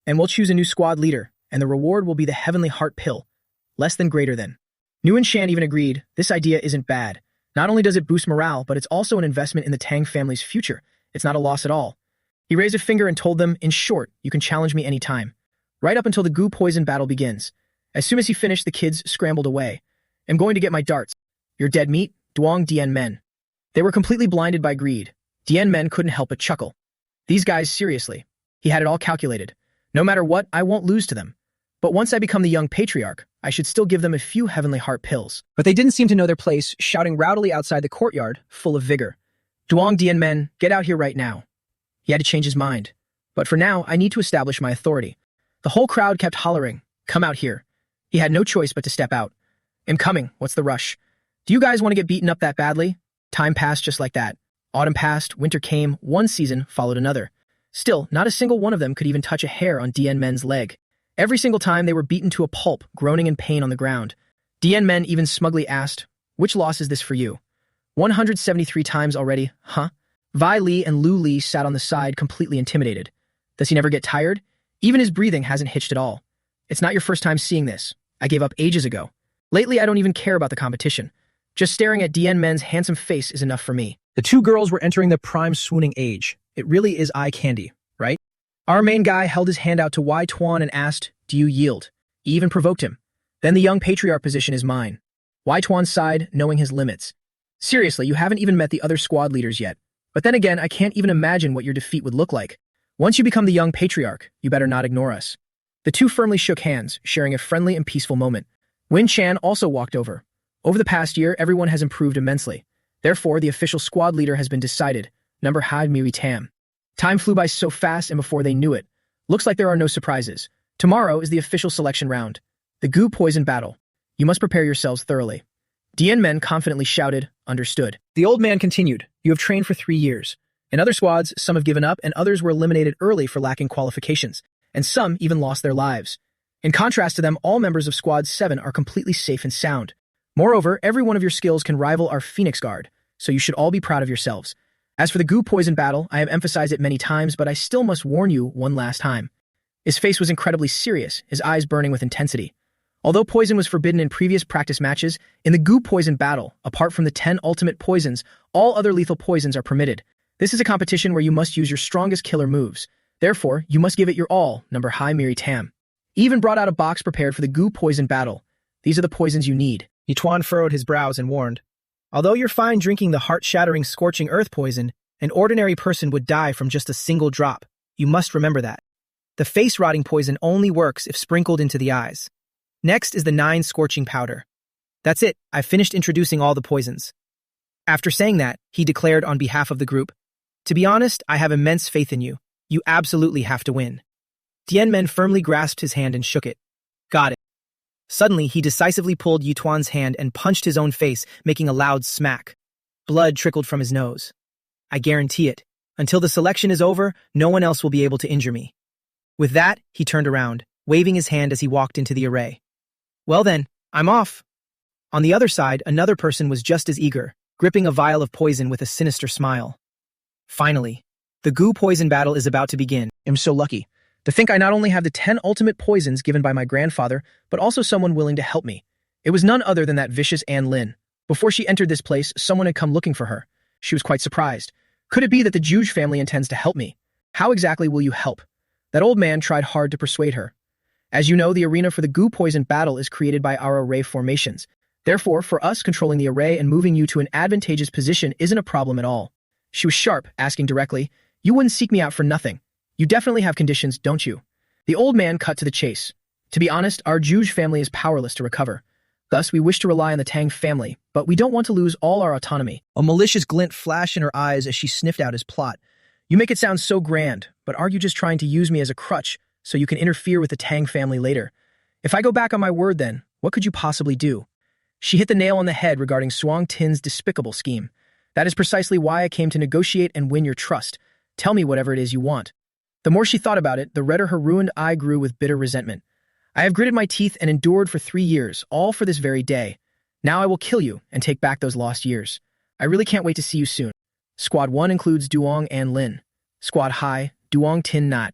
And we'll choose a new squad leader, and the reward will be the heavenly heart pill, less than greater than. Nu and Shan even agreed, this idea isn't bad. Not only does it boost morale, but it's also an investment in the Tang family's future. It's not a loss at all. He raised a finger and told them, in short, you can challenge me anytime. Right up until the goo poison battle begins. As soon as he finished, the kids scrambled away. I'm going to get my darts. You're dead meat, Duong Dien Men. They were completely blinded by greed. Dien Men couldn't help but chuckle. These guys, seriously. He had it all calculated. No matter what, I won't lose to them. But once I become the young patriarch, I should still give them a few heavenly heart pills. But they didn't seem to know their place, shouting rowdily outside the courtyard, full of vigor. Duong Dien Men, get out here right now. He had to change his mind. But for now, I need to establish my authority. The whole crowd kept hollering, come out here. He had no choice but to step out. I'm coming, what's the rush? Do you guys want to get beaten up that badly? Time passed just like that. Autumn passed, winter came, one season followed another. Still, not a single one of them could even touch a hair on Dien Men's leg. Every single time they were beaten to a pulp, groaning in pain on the ground. Dien Men even smugly asked, which loss is this for you? 173 times already, huh? Vi Li and Lu Li sat on the side completely intimidated. Does he never get tired? Even his breathing hasn't hitched at all. It's not your first time seeing this. I gave up ages ago. Lately, I don't even care about the competition. Just staring at Dien Men's handsome face is enough for me. The two girls were entering the prime swooning age. It really is eye candy, right? Our main guy held his hand out to Wai Tuan and asked, do you yield? He even provoked him. Then the young patriarch position is mine. Wai Tuan sighed, knowing his limits. Seriously, you haven't even met the other squad leaders yet. But then again, I can't even imagine what your defeat would look like. Once you become the young patriarch, you better not ignore us. The two firmly shook hands, sharing a friendly and peaceful moment. Win Chan also walked over. Over the past year, everyone has improved immensely. Therefore, the official squad leader has been decided, number Hai Miri Tam. Time flew by so fast, and before they knew it, looks like there are no surprises. Tomorrow is the official selection round. The goo poison battle. You must prepare yourselves thoroughly. Dien Men confidently shouted, understood. The old man continued, you have trained for 3 years. In other squads, some have given up and others were eliminated early for lacking qualifications, and some even lost their lives. In contrast to them, all members of Squad 7 are completely safe and sound. Moreover, every one of your skills can rival our Phoenix Guard, so you should all be proud of yourselves. As for the goo poison battle, I have emphasized it many times, but I still must warn you one last time. His face was incredibly serious, his eyes burning with intensity. Although poison was forbidden in previous practice matches, in the goo poison battle, apart from the 10 ultimate poisons, all other lethal poisons are permitted. This is a competition where you must use your strongest killer moves. Therefore, you must give it your all, number Hai Miri Tam. He even brought out a box prepared for the goo poison battle. These are the poisons you need. Yituan furrowed his brows and warned, although you're fine drinking the heart-shattering, scorching earth poison, an ordinary person would die from just a single drop. You must remember that. The face-rotting poison only works if sprinkled into the eyes. Next is the 9 scorching powder. That's it, I've finished introducing all the poisons. After saying that, he declared on behalf of the group, to be honest, I have immense faith in you. You absolutely have to win. Dien Men firmly grasped his hand and shook it. Got it. Suddenly, he decisively pulled Yituan's hand and punched his own face, making a loud smack. Blood trickled from his nose. I guarantee it. Until the selection is over, no one else will be able to injure me. With that, he turned around, waving his hand as he walked into the array. Well then, I'm off. On the other side, another person was just as eager, gripping a vial of poison with a sinister smile. Finally, the goo poison battle is about to begin. I'm so lucky. To think I not only have the 10 ultimate poisons given by my grandfather, but also someone willing to help me. It was none other than that vicious Anne Lin. Before she entered this place, someone had come looking for her. She was quite surprised. Could it be that the Juge family intends to help me? How exactly will you help? That old man tried hard to persuade her. As you know, the arena for the goo poison battle is created by our array formations. Therefore, for us, controlling the array and moving you to an advantageous position isn't a problem at all. She was sharp, asking directly, you wouldn't seek me out for nothing. You definitely have conditions, don't you? The old man cut to the chase. To be honest, our Juge family is powerless to recover. Thus, we wish to rely on the Tang family, but we don't want to lose all our autonomy. A malicious glint flashed in her eyes as she sniffed out his plot. You make it sound so grand, but are you just trying to use me as a crutch so you can interfere with the Tang family later? If I go back on my word then, what could you possibly do? She hit the nail on the head regarding Suang Tin's despicable scheme. That is precisely why I came to negotiate and win your trust. Tell me whatever it is you want. The more she thought about it, the redder her ruined eye grew with bitter resentment. I have gritted my teeth and endured for 3 years, all for this very day. Now I will kill you and take back those lost years. I really can't wait to see you soon. Squad 1 includes Duong and Lin. Squad High, Duong Tin Not.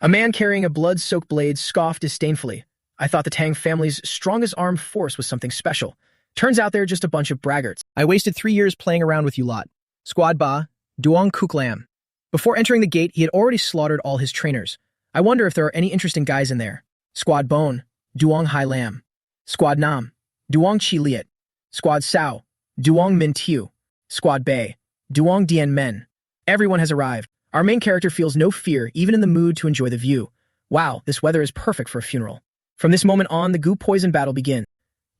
A man carrying a blood-soaked blade scoffed disdainfully. I thought the Tang family's strongest armed force was something special. Turns out they're just a bunch of braggarts. I wasted 3 years playing around with you lot. Squad Ba, Duong Kuk Lam. Before entering the gate, he had already slaughtered all his trainers. I wonder if there are any interesting guys in there. Squad Bone, Duong Hai Lam. Squad Nam, Duong Chi Liet. Squad Sao, Duong Min Tiu. Squad Bay, Duong Dien Men. Everyone has arrived. Our main character feels no fear, even in the mood to enjoy the view. Wow, this weather is perfect for a funeral. From this moment on, the goo poison battle begins.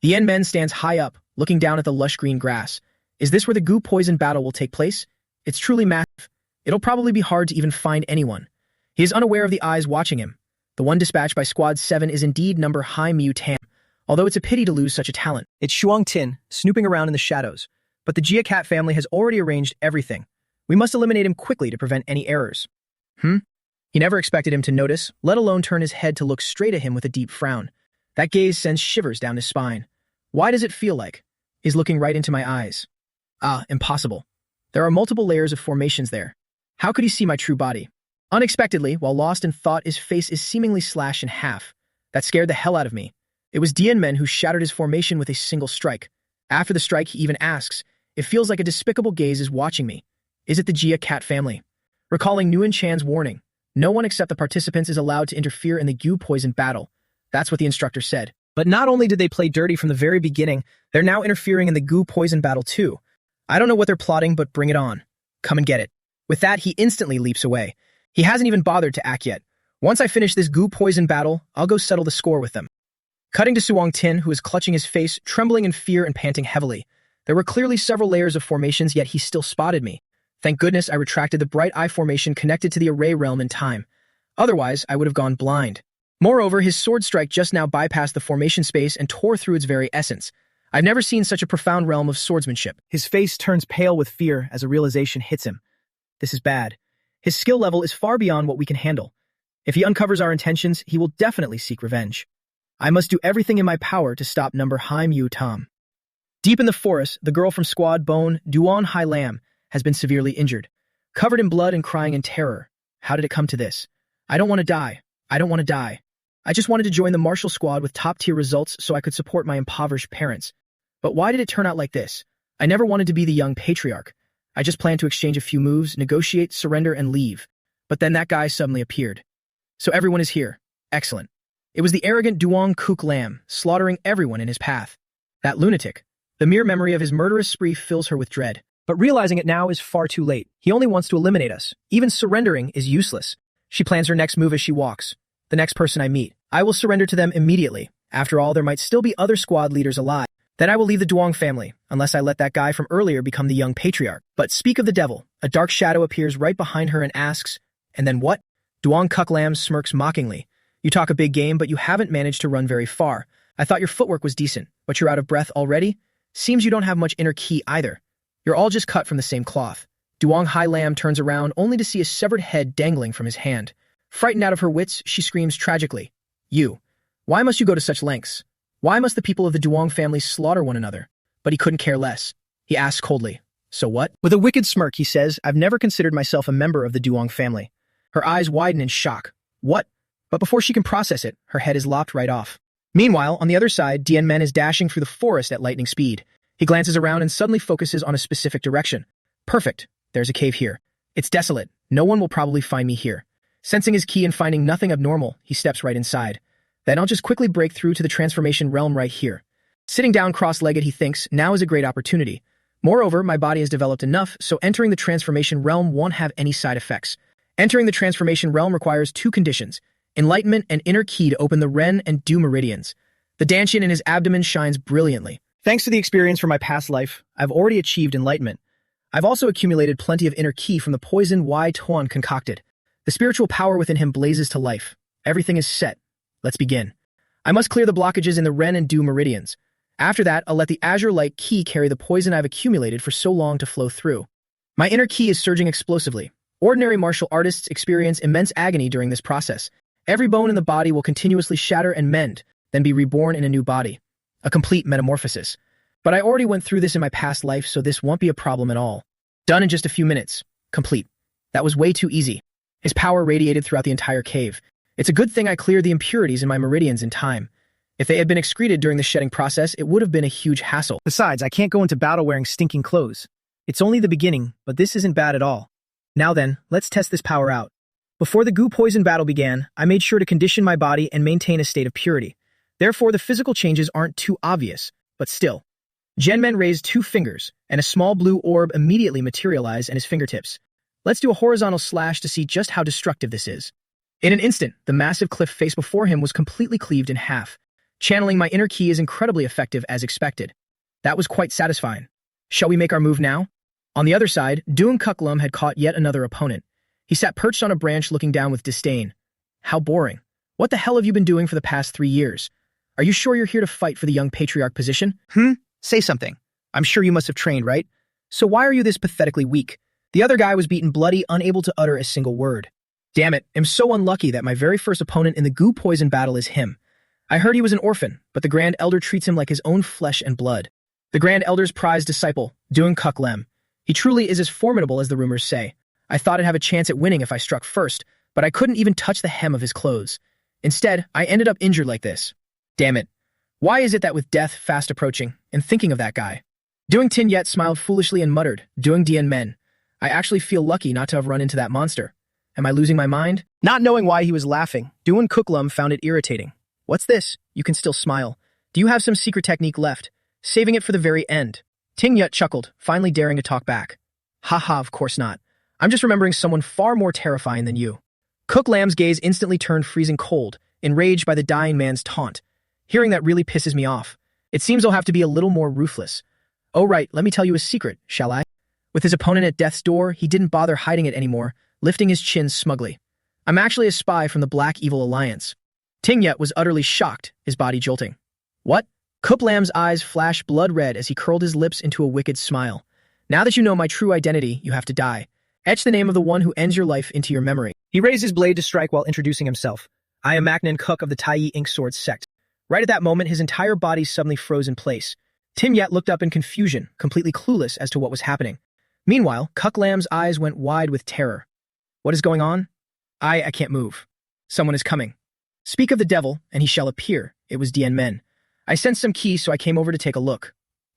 The Yen Men stands high up, looking down at the lush green grass. Is this where the goo poison battle will take place? It's truly massive. It'll probably be hard to even find anyone. He is unaware of the eyes watching him. The one dispatched by Squad 7 is indeed number Hai Miu Tam, although it's a pity to lose such a talent. It's Shuang Tin, snooping around in the shadows. But the Jia Cat family has already arranged everything. We must eliminate him quickly to prevent any errors. He never expected him to notice, let alone turn his head to look straight at him with a deep frown. That gaze sends shivers down his spine. Why does it feel like? He's looking right into my eyes. Ah, impossible. There are multiple layers of formations there. How could he see my true body? Unexpectedly, while lost in thought, his face is seemingly slashed in half. That scared the hell out of me. It was Dien Men who shattered his formation with a single strike. After the strike, he even asks, "It feels like a despicable gaze is watching me. Is it the Jia Cat family?" Recalling Nguyen Chan's warning, no one except the participants is allowed to interfere in the goo poison battle. That's what the instructor said. But not only did they play dirty from the very beginning, they're now interfering in the goo poison battle too. I don't know what they're plotting, but bring it on. Come and get it. With that, he instantly leaps away. He hasn't even bothered to act yet. Once I finish this goo poison battle, I'll go settle the score with them. Cutting to Suang Tin, who is clutching his face, trembling in fear and panting heavily. There were clearly several layers of formations, yet he still spotted me. Thank goodness I retracted the bright eye formation connected to the array realm in time. Otherwise, I would have gone blind. Moreover, his sword strike just now bypassed the formation space and tore through its very essence. I've never seen such a profound realm of swordsmanship. His face turns pale with fear as a realization hits him. This is bad. His skill level is far beyond what we can handle. If he uncovers our intentions, he will definitely seek revenge. I must do everything in my power to stop number Hai Miu Tam. Deep in the forest, the girl from Squad Bone, Duan Hai Lam, has been severely injured. Covered in blood and crying in terror. How did it come to this? I don't want to die. I don't want to die. I just wanted to join the martial squad with top-tier results so I could support my impoverished parents. But why did it turn out like this? I never wanted to be the young patriarch. I just planned to exchange a few moves, negotiate, surrender, and leave. But then that guy suddenly appeared. So everyone is here. Excellent. It was the arrogant Duong Kuk Lam, slaughtering everyone in his path. That lunatic. The mere memory of his murderous spree fills her with dread. But realizing it now is far too late. He only wants to eliminate us. Even surrendering is useless. She plans her next move as she walks. The next person I meet, I will surrender to them immediately. After all, there might still be other squad leaders alive. Then I will leave the Duong family, unless I let that guy from earlier become the young patriarch. But speak of the devil, a dark shadow appears right behind her and asks, "And then what?" Duong Kuk Lam smirks mockingly. "You talk a big game, but you haven't managed to run very far. I thought your footwork was decent, but you're out of breath already? Seems you don't have much inner ki either. You're all just cut from the same cloth." Duong Hai Lam turns around only to see a severed head dangling from his hand. Frightened out of her wits, she screams tragically, "You! Why must you go to such lengths? Why must the people of the Duong family slaughter one another?" But he couldn't care less. He asks coldly, "So what?" With a wicked smirk, he says, "I've never considered myself a member of the Duong family." Her eyes widen in shock. What? But before she can process it, her head is lopped right off. Meanwhile, on the other side, Dien Men is dashing through the forest at lightning speed. He glances around and suddenly focuses on a specific direction. Perfect. There's a cave here. It's desolate. No one will probably find me here. Sensing his ki and finding nothing abnormal, he steps right inside. Then I'll just quickly break through to the transformation realm right here. Sitting down cross-legged, he thinks, now is a great opportunity. Moreover, my body has developed enough, so entering the transformation realm won't have any side effects. Entering the transformation realm requires 2 conditions, enlightenment and inner ki to open the Ren and Du meridians. The Danshin in his abdomen shines brilliantly. Thanks to the experience from my past life, I've already achieved enlightenment. I've also accumulated plenty of inner ki from the poison Wai Tuan concocted. The spiritual power within him blazes to life. Everything is set. Let's begin. I must clear the blockages in the Ren and Du meridians. After that, I'll let the azure light key carry the poison I've accumulated for so long to flow through. My inner ki is surging explosively. Ordinary martial artists experience immense agony during this process. Every bone in the body will continuously shatter and mend, then be reborn in a new body. A complete metamorphosis. But I already went through this in my past life, so this won't be a problem at all. Done in just a few minutes. Complete. That was way too easy. His power radiated throughout the entire cave. It's a good thing I cleared the impurities in my meridians in time. If they had been excreted during the shedding process, it would have been a huge hassle. Besides, I can't go into battle wearing stinking clothes. It's only the beginning, but this isn't bad at all. Now then, let's test this power out. Before the goo poison battle began, I made sure to condition my body and maintain a state of purity. Therefore, the physical changes aren't too obvious, but still. Genmen raised 2 fingers, and a small blue orb immediately materialized at his fingertips. Let's do a horizontal slash to see just how destructive this is. In an instant, the massive cliff face before him was completely cleaved in half. Channeling my inner ki is incredibly effective as expected. That was quite satisfying. Shall we make our move now? On the other side, Doong Kuklum had caught yet another opponent. He sat perched on a branch looking down with disdain. How boring. What the hell have you been doing for the past 3 years? Are you sure you're here to fight for the young patriarch position? Say something. I'm sure you must have trained, right? So why are you this pathetically weak? The other guy was beaten bloody, unable to utter a single word. Damn it, I'm so unlucky that my very first opponent in the goo poison battle is him. I heard he was an orphan, but the Grand Elder treats him like his own flesh and blood. The Grand Elder's prized disciple, Doong Kuklem. He truly is as formidable as the rumors say. I thought I'd have a chance at winning if I struck first, but I couldn't even touch the hem of his clothes. Instead, I ended up injured like this. Damn it. Why is it that with death fast approaching, and thinking of that guy? Doing Tin Yet smiled foolishly and muttered, Doing Dien Men. I actually feel lucky not to have run into that monster. Am I losing my mind? Not knowing why he was laughing, Doong Kuklum found it irritating. What's this? You can still smile. Do you have some secret technique left? Saving it for the very end. Ting Yut chuckled, finally daring to talk back. Haha, of course not. I'm just remembering someone far more terrifying than you. Cook Lamb's gaze instantly turned freezing cold, enraged by the dying man's taunt. Hearing that really pisses me off. It seems I'll have to be a little more ruthless. Oh right, let me tell you a secret, shall I? With his opponent at death's door, he didn't bother hiding it anymore, lifting his chin smugly. I'm actually a spy from the Black Evil Alliance. Ting Yet was utterly shocked, his body jolting. What? Cook Lamb's eyes flashed blood red as he curled his lips into a wicked smile. Now that you know my true identity, you have to die. Etch the name of the one who ends your life into your memory. He raised his blade to strike while introducing himself. I am Macnan Cook of the Taiyi Ink Sword sect. Right at that moment, his entire body suddenly froze in place. Tim Yet looked up in confusion, completely clueless as to what was happening. Meanwhile, Cook Lamb's eyes went wide with terror. What is going on? I can't move. Someone is coming. Speak of the devil, and he shall appear. It was Dien Men. I sensed some keys, so I came over to take a look.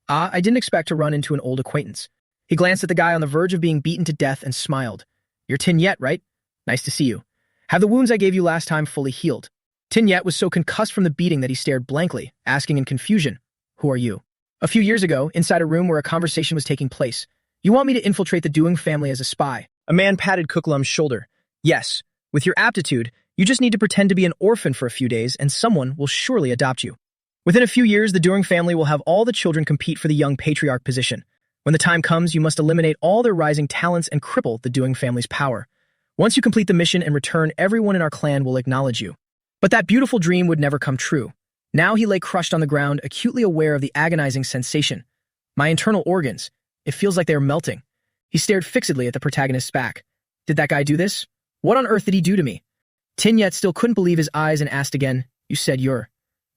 I didn't expect to run into an old acquaintance. He glanced at the guy on the verge of being beaten to death and smiled. You're Tin Yet, right? Nice to see you. Have the wounds I gave you last time fully healed? Tin Yet was so concussed from the beating that he stared blankly, asking in confusion, Who are you? A few years ago, inside a room where a conversation was taking place, you want me to infiltrate the Doong family as a spy. A man patted Kuklum's shoulder. Yes, with your aptitude, you just need to pretend to be an orphan for a few days and someone will surely adopt you. Within a few years, the Doong family will have all the children compete for the young patriarch position. When the time comes, you must eliminate all their rising talents and cripple the Doong family's power. Once you complete the mission and return, everyone in our clan will acknowledge you. But that beautiful dream would never come true. Now he lay crushed on the ground, acutely aware of the agonizing sensation. My internal organs, it feels like they are melting. He stared fixedly at the protagonist's back. Did that guy do this? What on earth did he do to me? Tin Yet still couldn't believe his eyes and asked again, You said you're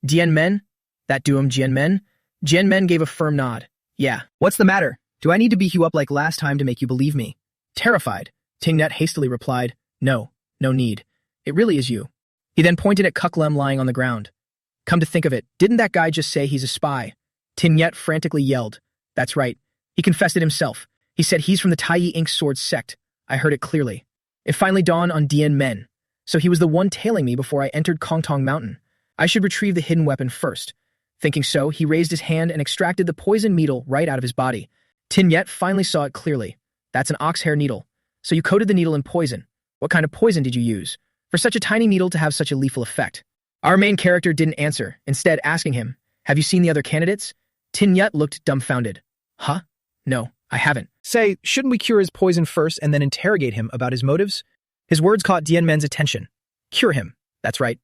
Dien Men? That Doom Dien Men? Dien Men gave a firm nod. Yeah. What's the matter? Do I need to beat you up like last time to make you believe me? Terrified, Ting Yet hastily replied, No need. It really is you. He then pointed at Kuklem lying on the ground. Come to think of it, didn't that guy just say he's a spy? Tin Yet frantically yelled. That's right. He confessed it himself. He said he's from the Taiyi Ink Sword sect. I heard it clearly. It finally dawned on Dien Men. So he was the one tailing me before I entered Kongtong Mountain. I should retrieve the hidden weapon first. Thinking so, he raised his hand and extracted the poison needle right out of his body. Tin Yet finally saw it clearly. That's an ox hair needle. So you coated the needle in poison. What kind of poison did you use? For such a tiny needle to have such a lethal effect. Our main character didn't answer, instead asking him, Have you seen the other candidates? Tin Yet looked dumbfounded. Huh? No, I haven't. Say, shouldn't we cure his poison first and then interrogate him about his motives? His words caught Dien Men's attention. Cure him. That's right.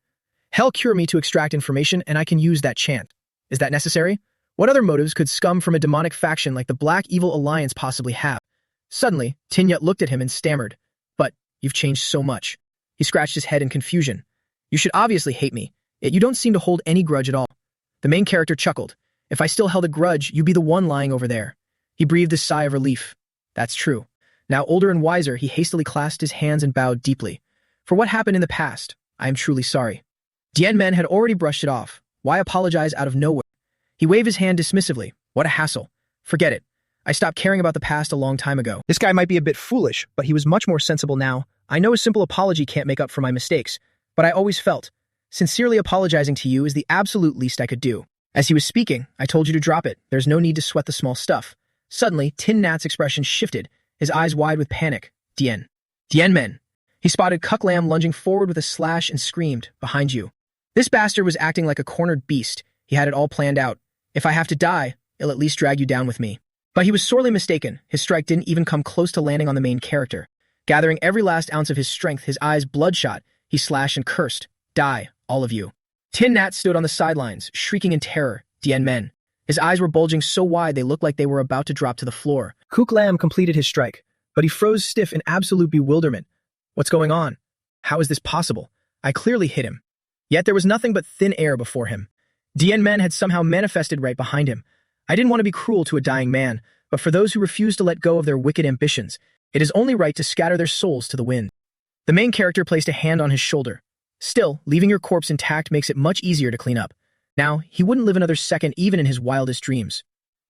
Hell cure me to extract information and I can use that chant. Is that necessary? What other motives could scum from a demonic faction like the Black Evil Alliance possibly have? Suddenly, Tin Yut looked at him and stammered. But, you've changed so much. He scratched his head in confusion. You should obviously hate me, yet you don't seem to hold any grudge at all. The main character chuckled. If I still held a grudge, you'd be the one lying over there. He breathed a sigh of relief. That's true. Now older and wiser, he hastily clasped his hands and bowed deeply. For what happened in the past, I am truly sorry. Dian Men had already brushed it off. Why apologize out of nowhere? He waved his hand dismissively. What a hassle. Forget it. I stopped caring about the past a long time ago. This guy might be a bit foolish, but he was much more sensible now. I know a simple apology can't make up for my mistakes, but I always felt, sincerely apologizing to you is the absolute least I could do. As he was speaking, I told you to drop it. There's no need to sweat the small stuff. Suddenly, Tin Nat's expression shifted, his eyes wide with panic. Dian Men. He spotted Cuck Lam lunging forward with a slash and screamed, behind you. This bastard was acting like a cornered beast. He had it all planned out. If I have to die, I'll at least drag you down with me. But he was sorely mistaken. His strike didn't even come close to landing on the main character. Gathering every last ounce of his strength, his eyes bloodshot, he slashed and cursed. Die, all of you. Tin Nat stood on the sidelines, shrieking in terror. Dian Men. His eyes were bulging so wide they looked like they were about to drop to the floor. Cuck Lam completed his strike, but he froze stiff in absolute bewilderment. What's going on? How is this possible? I clearly hit him. Yet there was nothing but thin air before him. Dian Men had somehow manifested right behind him. I didn't want to be cruel to a dying man, but for those who refuse to let go of their wicked ambitions, it is only right to scatter their souls to the wind. The main character placed a hand on his shoulder. Still, leaving your corpse intact makes it much easier to clean up. Now, he wouldn't live another second even in his wildest dreams.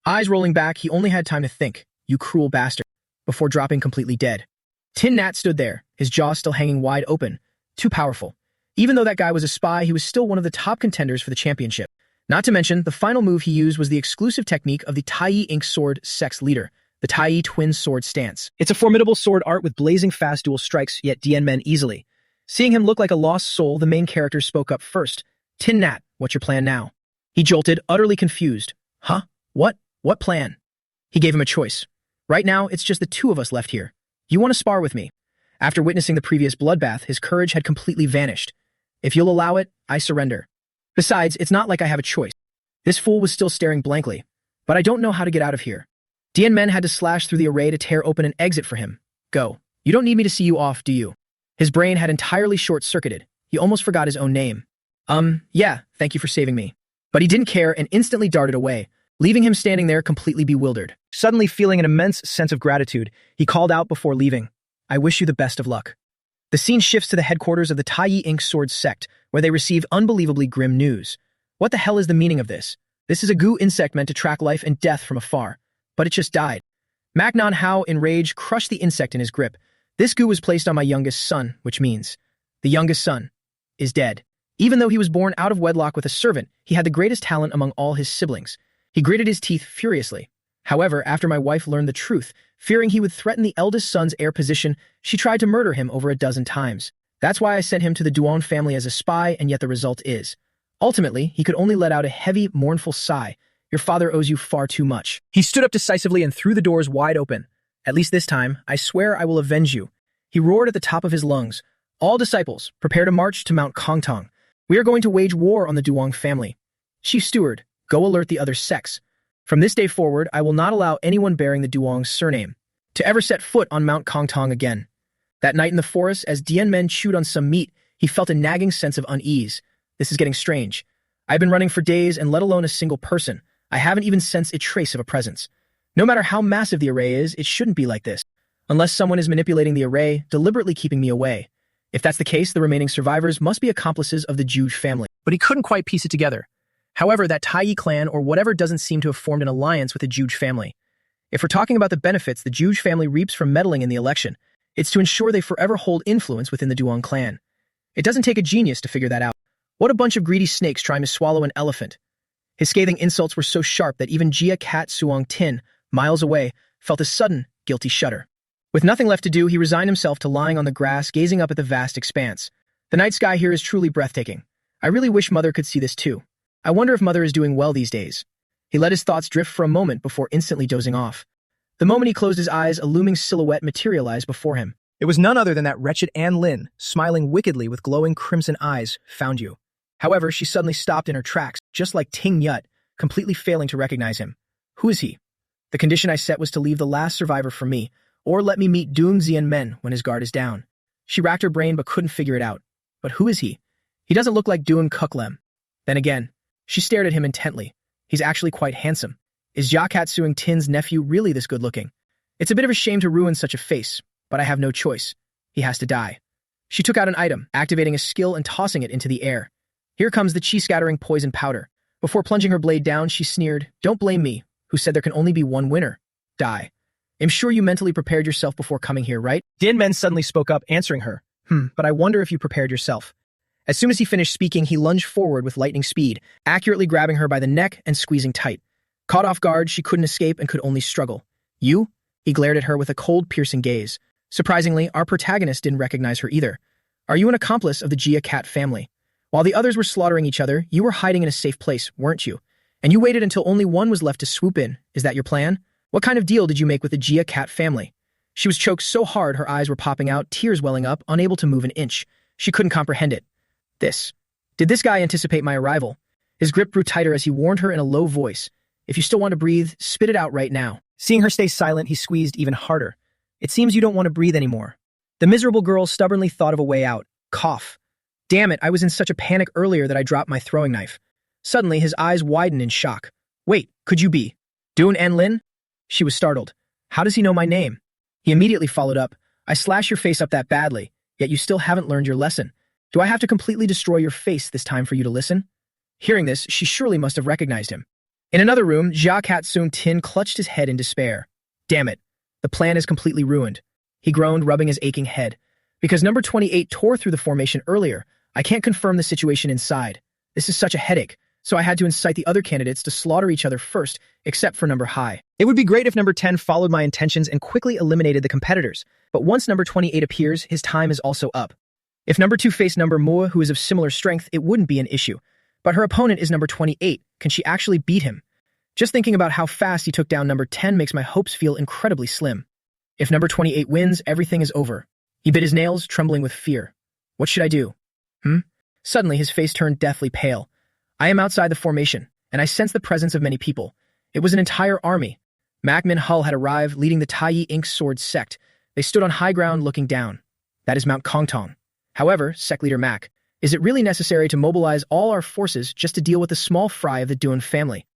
Eyes rolling back, he only had time to think, you cruel bastard, before dropping completely dead. Tin Nat stood there, his jaw still hanging wide open. Too powerful. Even though that guy was a spy, he was still one of the top contenders for the championship. Not to mention, the final move he used was the exclusive technique of the Tai Ink Sword Sex Leader, the Tai Twin Sword Stance. It's a formidable sword art with blazing fast dual strikes, yet Dian Men easily. Seeing him look like a lost soul, the main character spoke up first. Tin Nat, what's your plan now? He jolted, utterly confused. Huh? What? What plan? He gave him a choice. Right now, it's just the two of us left here. You want to spar with me? After witnessing the previous bloodbath, his courage had completely vanished. If you'll allow it, I surrender. Besides, it's not like I have a choice. This fool was still staring blankly. But I don't know how to get out of here. Dian Men had to slash through the array to tear open an exit for him. Go. You don't need me to see you off, do you? His brain had entirely short-circuited. He almost forgot his own name. Yeah, thank you for saving me. But he didn't care and instantly darted away, leaving him standing there completely bewildered. Suddenly feeling an immense sense of gratitude, he called out before leaving, I wish you the best of luck. The scene shifts to the headquarters of the Tai Ink Sword sect, where they receive unbelievably grim news. What the hell is the meaning of this? This is a goo insect meant to track life and death from afar. But it just died. Macnon Hao, in rage, crushed the insect in his grip. This goo was placed on my youngest son, which means the youngest son is dead. Even though he was born out of wedlock with a servant, he had the greatest talent among all his siblings. He gritted his teeth furiously. However, after my wife learned the truth, fearing he would threaten the eldest son's heir position, she tried to murder him over a dozen times. That's why I sent him to the Duong family as a spy, and yet the result is. Ultimately, he could only let out a heavy, mournful sigh. Your father owes you far too much. He stood up decisively and threw the doors wide open. At least this time, I swear I will avenge you. He roared at the top of his lungs. All disciples, prepare to march to Mount Kongtong. We are going to wage war on the Duong family. Chief Steward, go alert the other sects. From this day forward, I will not allow anyone bearing the Duong's surname to ever set foot on Mount Kongtong again. That night in the forest, as Dian Men chewed on some meat, he felt a nagging sense of unease. This is getting strange. I've been running for days, and let alone a single person. I haven't even sensed a trace of a presence. No matter how massive the array is, it shouldn't be like this. Unless someone is manipulating the array, deliberately keeping me away. If that's the case, the remaining survivors must be accomplices of the Juge family. But he couldn't quite piece it together. However, that Tai clan or whatever doesn't seem to have formed an alliance with the Juge family. If we're talking about the benefits the Juge family reaps from meddling in the election, it's to ensure they forever hold influence within the Duong clan. It doesn't take a genius to figure that out. What a bunch of greedy snakes trying to swallow an elephant. His scathing insults were so sharp that even Jia Cat Suong Tin, miles away, felt a sudden, guilty shudder. With nothing left to do, he resigned himself to lying on the grass, gazing up at the vast expanse. The night sky here is truly breathtaking. I really wish Mother could see this too. I wonder if Mother is doing well these days. He let his thoughts drift for a moment before instantly dozing off. The moment he closed his eyes, a looming silhouette materialized before him. It was none other than that wretched Anne Lin, smiling wickedly with glowing crimson eyes, found you. However, she suddenly stopped in her tracks, just like Ting Yut. completely failing to recognize him. Who is he? The condition I set was to leave the last survivor for me, or let me meet Doong Zien Men when his guard is down. She racked her brain but couldn't figure it out. But who is he? He doesn't look like Doong Kuklem. Then again, she stared at him intently. He's actually quite handsome. Is Jakat Suing Tin's nephew really this good-looking? It's a bit of a shame to ruin such a face, but I have no choice. He has to die. She took out an item, activating a skill and tossing it into the air. Here comes the chi-scattering poison powder. Before plunging her blade down, she sneered, "Don't blame me, who said there can only be one winner. Die. I'm sure you mentally prepared yourself before coming here, right?" Din Men suddenly spoke up, answering her. But I wonder if you prepared yourself." As soon as he finished speaking, he lunged forward with lightning speed, accurately grabbing her by the neck and squeezing tight. Caught off guard, she couldn't escape and could only struggle. "You?" He glared at her with a cold, piercing gaze. Surprisingly, our protagonist didn't recognize her either. "Are you an accomplice of the Jia Cat family? While the others were slaughtering each other, you were hiding in a safe place, weren't you? And you waited until only one was left to swoop in. Is that your plan? What kind of deal did you make with the Jia Cat family?" She was choked so hard her eyes were popping out, tears welling up, unable to move an inch. She couldn't comprehend it. Did this guy anticipate my arrival? His grip grew tighter as he warned her in a low voice. "If you still want to breathe, spit it out right now." Seeing her stay silent, he squeezed even harder. "It seems you don't want to breathe anymore." The miserable girl stubbornly thought of a way out. Cough. "Damn it, I was in such a panic earlier that I dropped my throwing knife." Suddenly, his eyes widened in shock. "Wait, could you be Doon En Lin?" She was startled. "How does he know my name?" He immediately followed up. "I slash your face up that badly, yet you still haven't learned your lesson. Do I have to completely destroy your face this time for you to listen?" Hearing this, she surely must have recognized him. In another room, Jia Katsung Tin clutched his head in despair. "Damn it. The plan is completely ruined." He groaned, rubbing his aching head. "Because number 28 tore through the formation earlier, I can't confirm the situation inside. This is such a headache, so I had to incite the other candidates to slaughter each other first, except for number high. It would be great if number 10 followed my intentions and quickly eliminated the competitors, but once number 28 appears, his time is also up. If number 2 faced number Mua, who is of similar strength, it wouldn't be an issue. But her opponent is number 28. Can she actually beat him? Just thinking about how fast he took down number 10 makes my hopes feel incredibly slim. If number 28 wins, everything is over. He bit his nails, trembling with fear. What should I do? Suddenly, his face turned deathly pale. I am outside the formation, and I sense the presence of many people. It was an entire army. Mac Min Hull had arrived, leading the Taiyi Ink Sword sect. They stood on high ground looking down. That is Mount Kongtong. However, Sect Leader Mac, is it really necessary to mobilize all our forces just to deal with the small fry of the Duan family?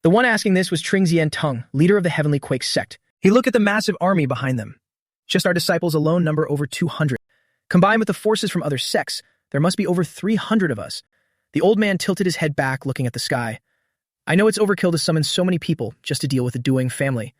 The one asking this was Tring Zien Tung, leader of the Heavenly Quake sect. He looked at the massive army behind them. Just our disciples alone number over 200. Combined with the forces from other sects, there must be over 300 of us. The old man tilted his head back, looking at the sky. I know it's overkill to summon so many people just to deal with the Duang family.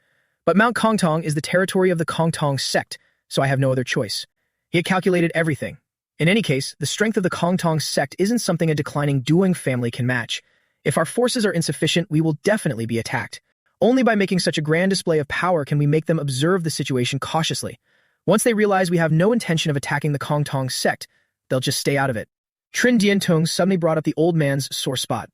But Mount Kongtong is the territory of the Kongtong sect, so I have no other choice. He had calculated everything. In any case, the strength of the Kongtong sect isn't something a declining Duang family can match. If our forces are insufficient, we will definitely be attacked. Only by making such a grand display of power can we make them observe the situation cautiously. Once they realize we have no intention of attacking the Kongtong sect, they'll just stay out of it. Trin Dientung suddenly brought up the old man's sore spot.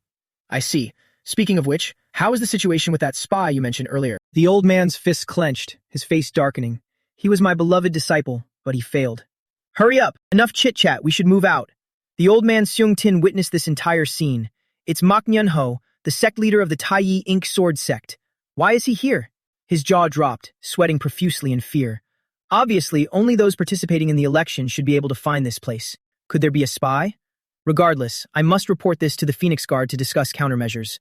I see. Speaking of which, how is the situation with that spy you mentioned earlier? The old man's fists clenched, his face darkening. He was my beloved disciple, but he failed. Hurry up! Enough chit-chat, we should move out. The old man Seung Tin witnessed this entire scene. It's Mak Nyun Ho, the sect leader of the Taiyi Ink Sword sect. Why is he here? His jaw dropped, sweating profusely in fear. Obviously, only those participating in the election should be able to find this place. Could there be a spy? Regardless, I must report this to the Phoenix Guard to discuss countermeasures.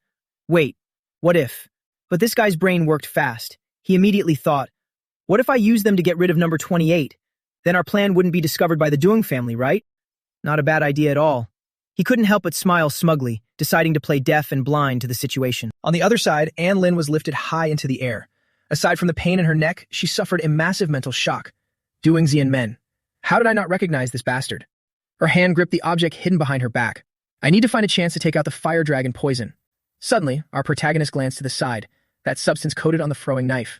Wait, what if? But this guy's brain worked fast. He immediately thought, what if I use them to get rid of number 28? Then our plan wouldn't be discovered by the Duong family, right? Not a bad idea at all. He couldn't help but smile smugly, deciding to play deaf and blind to the situation. On the other side, Anne Lin was lifted high into the air. Aside from the pain in her neck, she suffered a massive mental shock. Doing Zien Men. How did I not recognize this bastard? Her hand gripped the object hidden behind her back. I need to find a chance to take out the fire dragon poison. Suddenly, our protagonist glanced to the side, that substance coated on the throwing knife.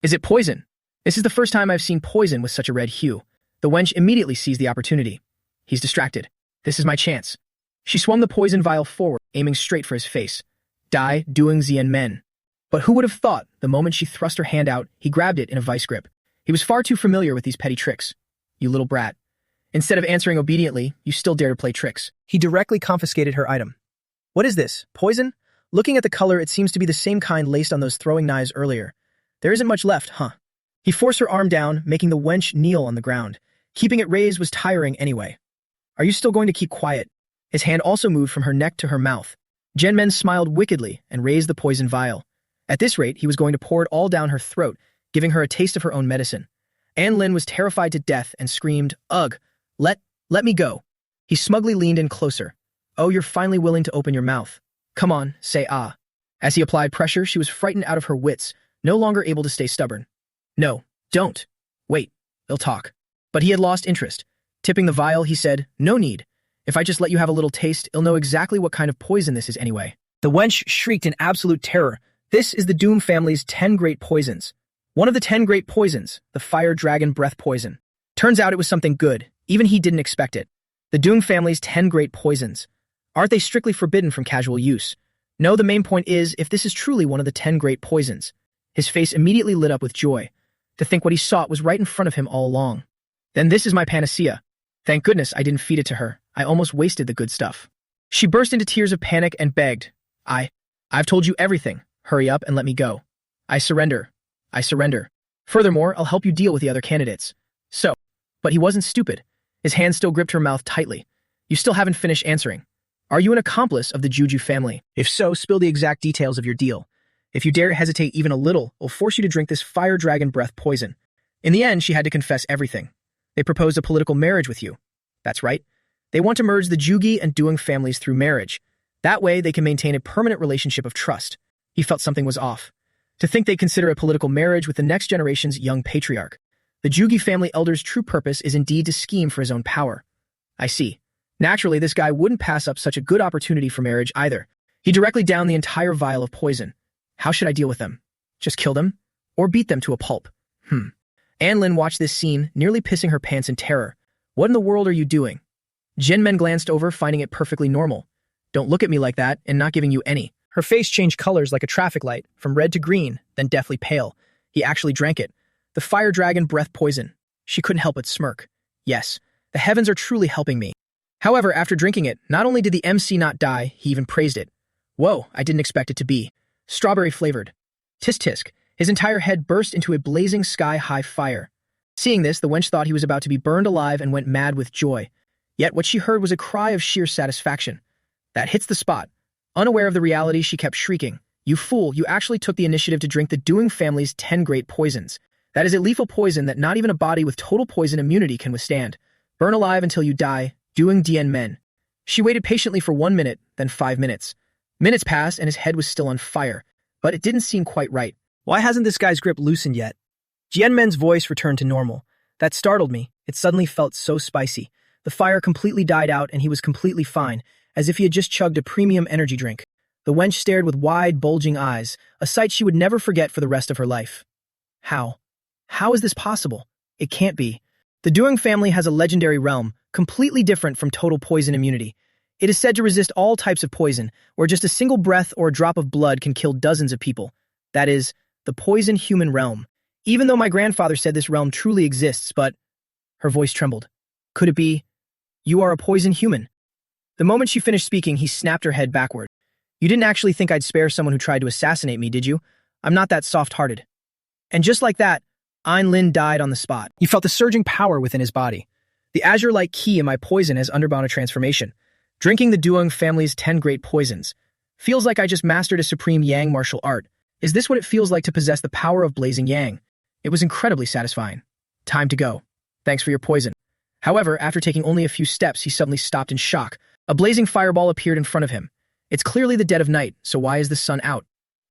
Is it poison? This is the first time I've seen poison with such a red hue. The wench immediately seized the opportunity. He's distracted. This is my chance. She swung the poison vial forward, aiming straight for his face. Die, Doing Zien Men. But who would have thought, the moment she thrust her hand out, he grabbed it in a vice grip. He was far too familiar with these petty tricks. You little brat. Instead of answering obediently, you still dare to play tricks. He directly confiscated her item. What is this? Poison? Looking at the color, it seems to be the same kind laced on those throwing knives earlier. There isn't much left, huh? He forced her arm down, making the wench kneel on the ground. Keeping it raised was tiring anyway. Are you still going to keep quiet? His hand also moved from her neck to her mouth. Jinmen smiled wickedly and raised the poison vial. At this rate, he was going to pour it all down her throat, giving her a taste of her own medicine. Anne Lin was terrified to death and screamed, "Ugh! Let me go." He smugly leaned in closer. "Oh, you're finally willing to open your mouth. Come on, say ah." As he applied pressure, she was frightened out of her wits, no longer able to stay stubborn. "No, don't. Wait, they'll talk." But he had lost interest. Tipping the vial, he said, "No need. If I just let you have a little taste, you'll know exactly what kind of poison this is anyway." The wench shrieked in absolute terror. This is the Doom family's 10 great poisons. One of the 10 great poisons, the fire dragon breath poison. Turns out it was something good. Even he didn't expect it. The Doom family's 10 great poisons. Aren't they strictly forbidden from casual use? No, the main point is, if this is truly one of the 10 great poisons. His face immediately lit up with joy. To think what he sought was right in front of him all along. Then this is my panacea. Thank goodness I didn't feed it to her. I almost wasted the good stuff. She burst into tears of panic and begged, I've told you everything. Hurry up and let me go. I surrender. I surrender. Furthermore, I'll help you deal with the other candidates." But he wasn't stupid. His hand still gripped her mouth tightly. "You still haven't finished answering. Are you an accomplice of the Juju family? If so, spill the exact details of your deal. If you dare hesitate even a little, I'll force you to drink this fire dragon breath poison." In the end, she had to confess everything. They proposed a political marriage with you. That's right. They want to merge the Jugi and Doing families through marriage. That way, they can maintain a permanent relationship of trust. He felt something was off. To think they'd consider a political marriage with the next generation's young patriarch. The Jugi family elder's true purpose is indeed to scheme for his own power. I see. Naturally, this guy wouldn't pass up such a good opportunity for marriage either. He directly downed the entire vial of poison. How should I deal with them? Just kill them? Or beat them to a pulp? Anne Lin watched this scene, nearly pissing her pants in terror. What in the world are you doing? Jinmen glanced over, finding it perfectly normal. Don't look at me like that, and not giving you any. Her face changed colors like a traffic light, from red to green, then deathly pale. He actually drank it. The fire dragon breath poison. She couldn't help but smirk. Yes, the heavens are truly helping me. However, after drinking it, not only did the MC not die, he even praised it. Whoa, I didn't expect it to be. Strawberry flavored. Tisk tisk. His entire head burst into a blazing sky-high fire. Seeing this, the wench thought he was about to be burned alive and went mad with joy. Yet what she heard was a cry of sheer satisfaction. That hits the spot. Unaware of the reality, she kept shrieking. You fool, you actually took the initiative to drink the Doing family's 10 great poisons. That is a lethal poison that not even a body with total poison immunity can withstand. Burn alive until you die, Doing Dien Men. She waited patiently for 1 minute, then 5 minutes. Minutes passed and his head was still on fire, but it didn't seem quite right. Why hasn't this guy's grip loosened yet? Dien Men's voice returned to normal. That startled me. It suddenly felt so spicy. The fire completely died out and he was completely fine, as if he had just chugged a premium energy drink. The wench stared with wide, bulging eyes, a sight she would never forget for the rest of her life. How? How is this possible? It can't be. The Doing family has a legendary realm, completely different from total poison immunity. It is said to resist all types of poison, where just a single breath or a drop of blood can kill dozens of people. That is, the poison human realm. Even though my grandfather said this realm truly exists, but... Her voice trembled. Could it be... You are a poison human? The moment she finished speaking, he snapped her head backward. You didn't actually think I'd spare someone who tried to assassinate me, did you? I'm not that soft-hearted. And just like that, Ein Lin died on the spot. He felt the surging power within his body. The azure-like key in my poison has undergone a transformation. Drinking the Doing family's 10 great poisons. Feels like I just mastered a supreme yang martial art. Is this what it feels like to possess the power of blazing yang? It was incredibly satisfying. Time to go. Thanks for your poison. However, after taking only a few steps, he suddenly stopped in shock. A blazing fireball appeared in front of him. It's clearly the dead of night, so why is the sun out?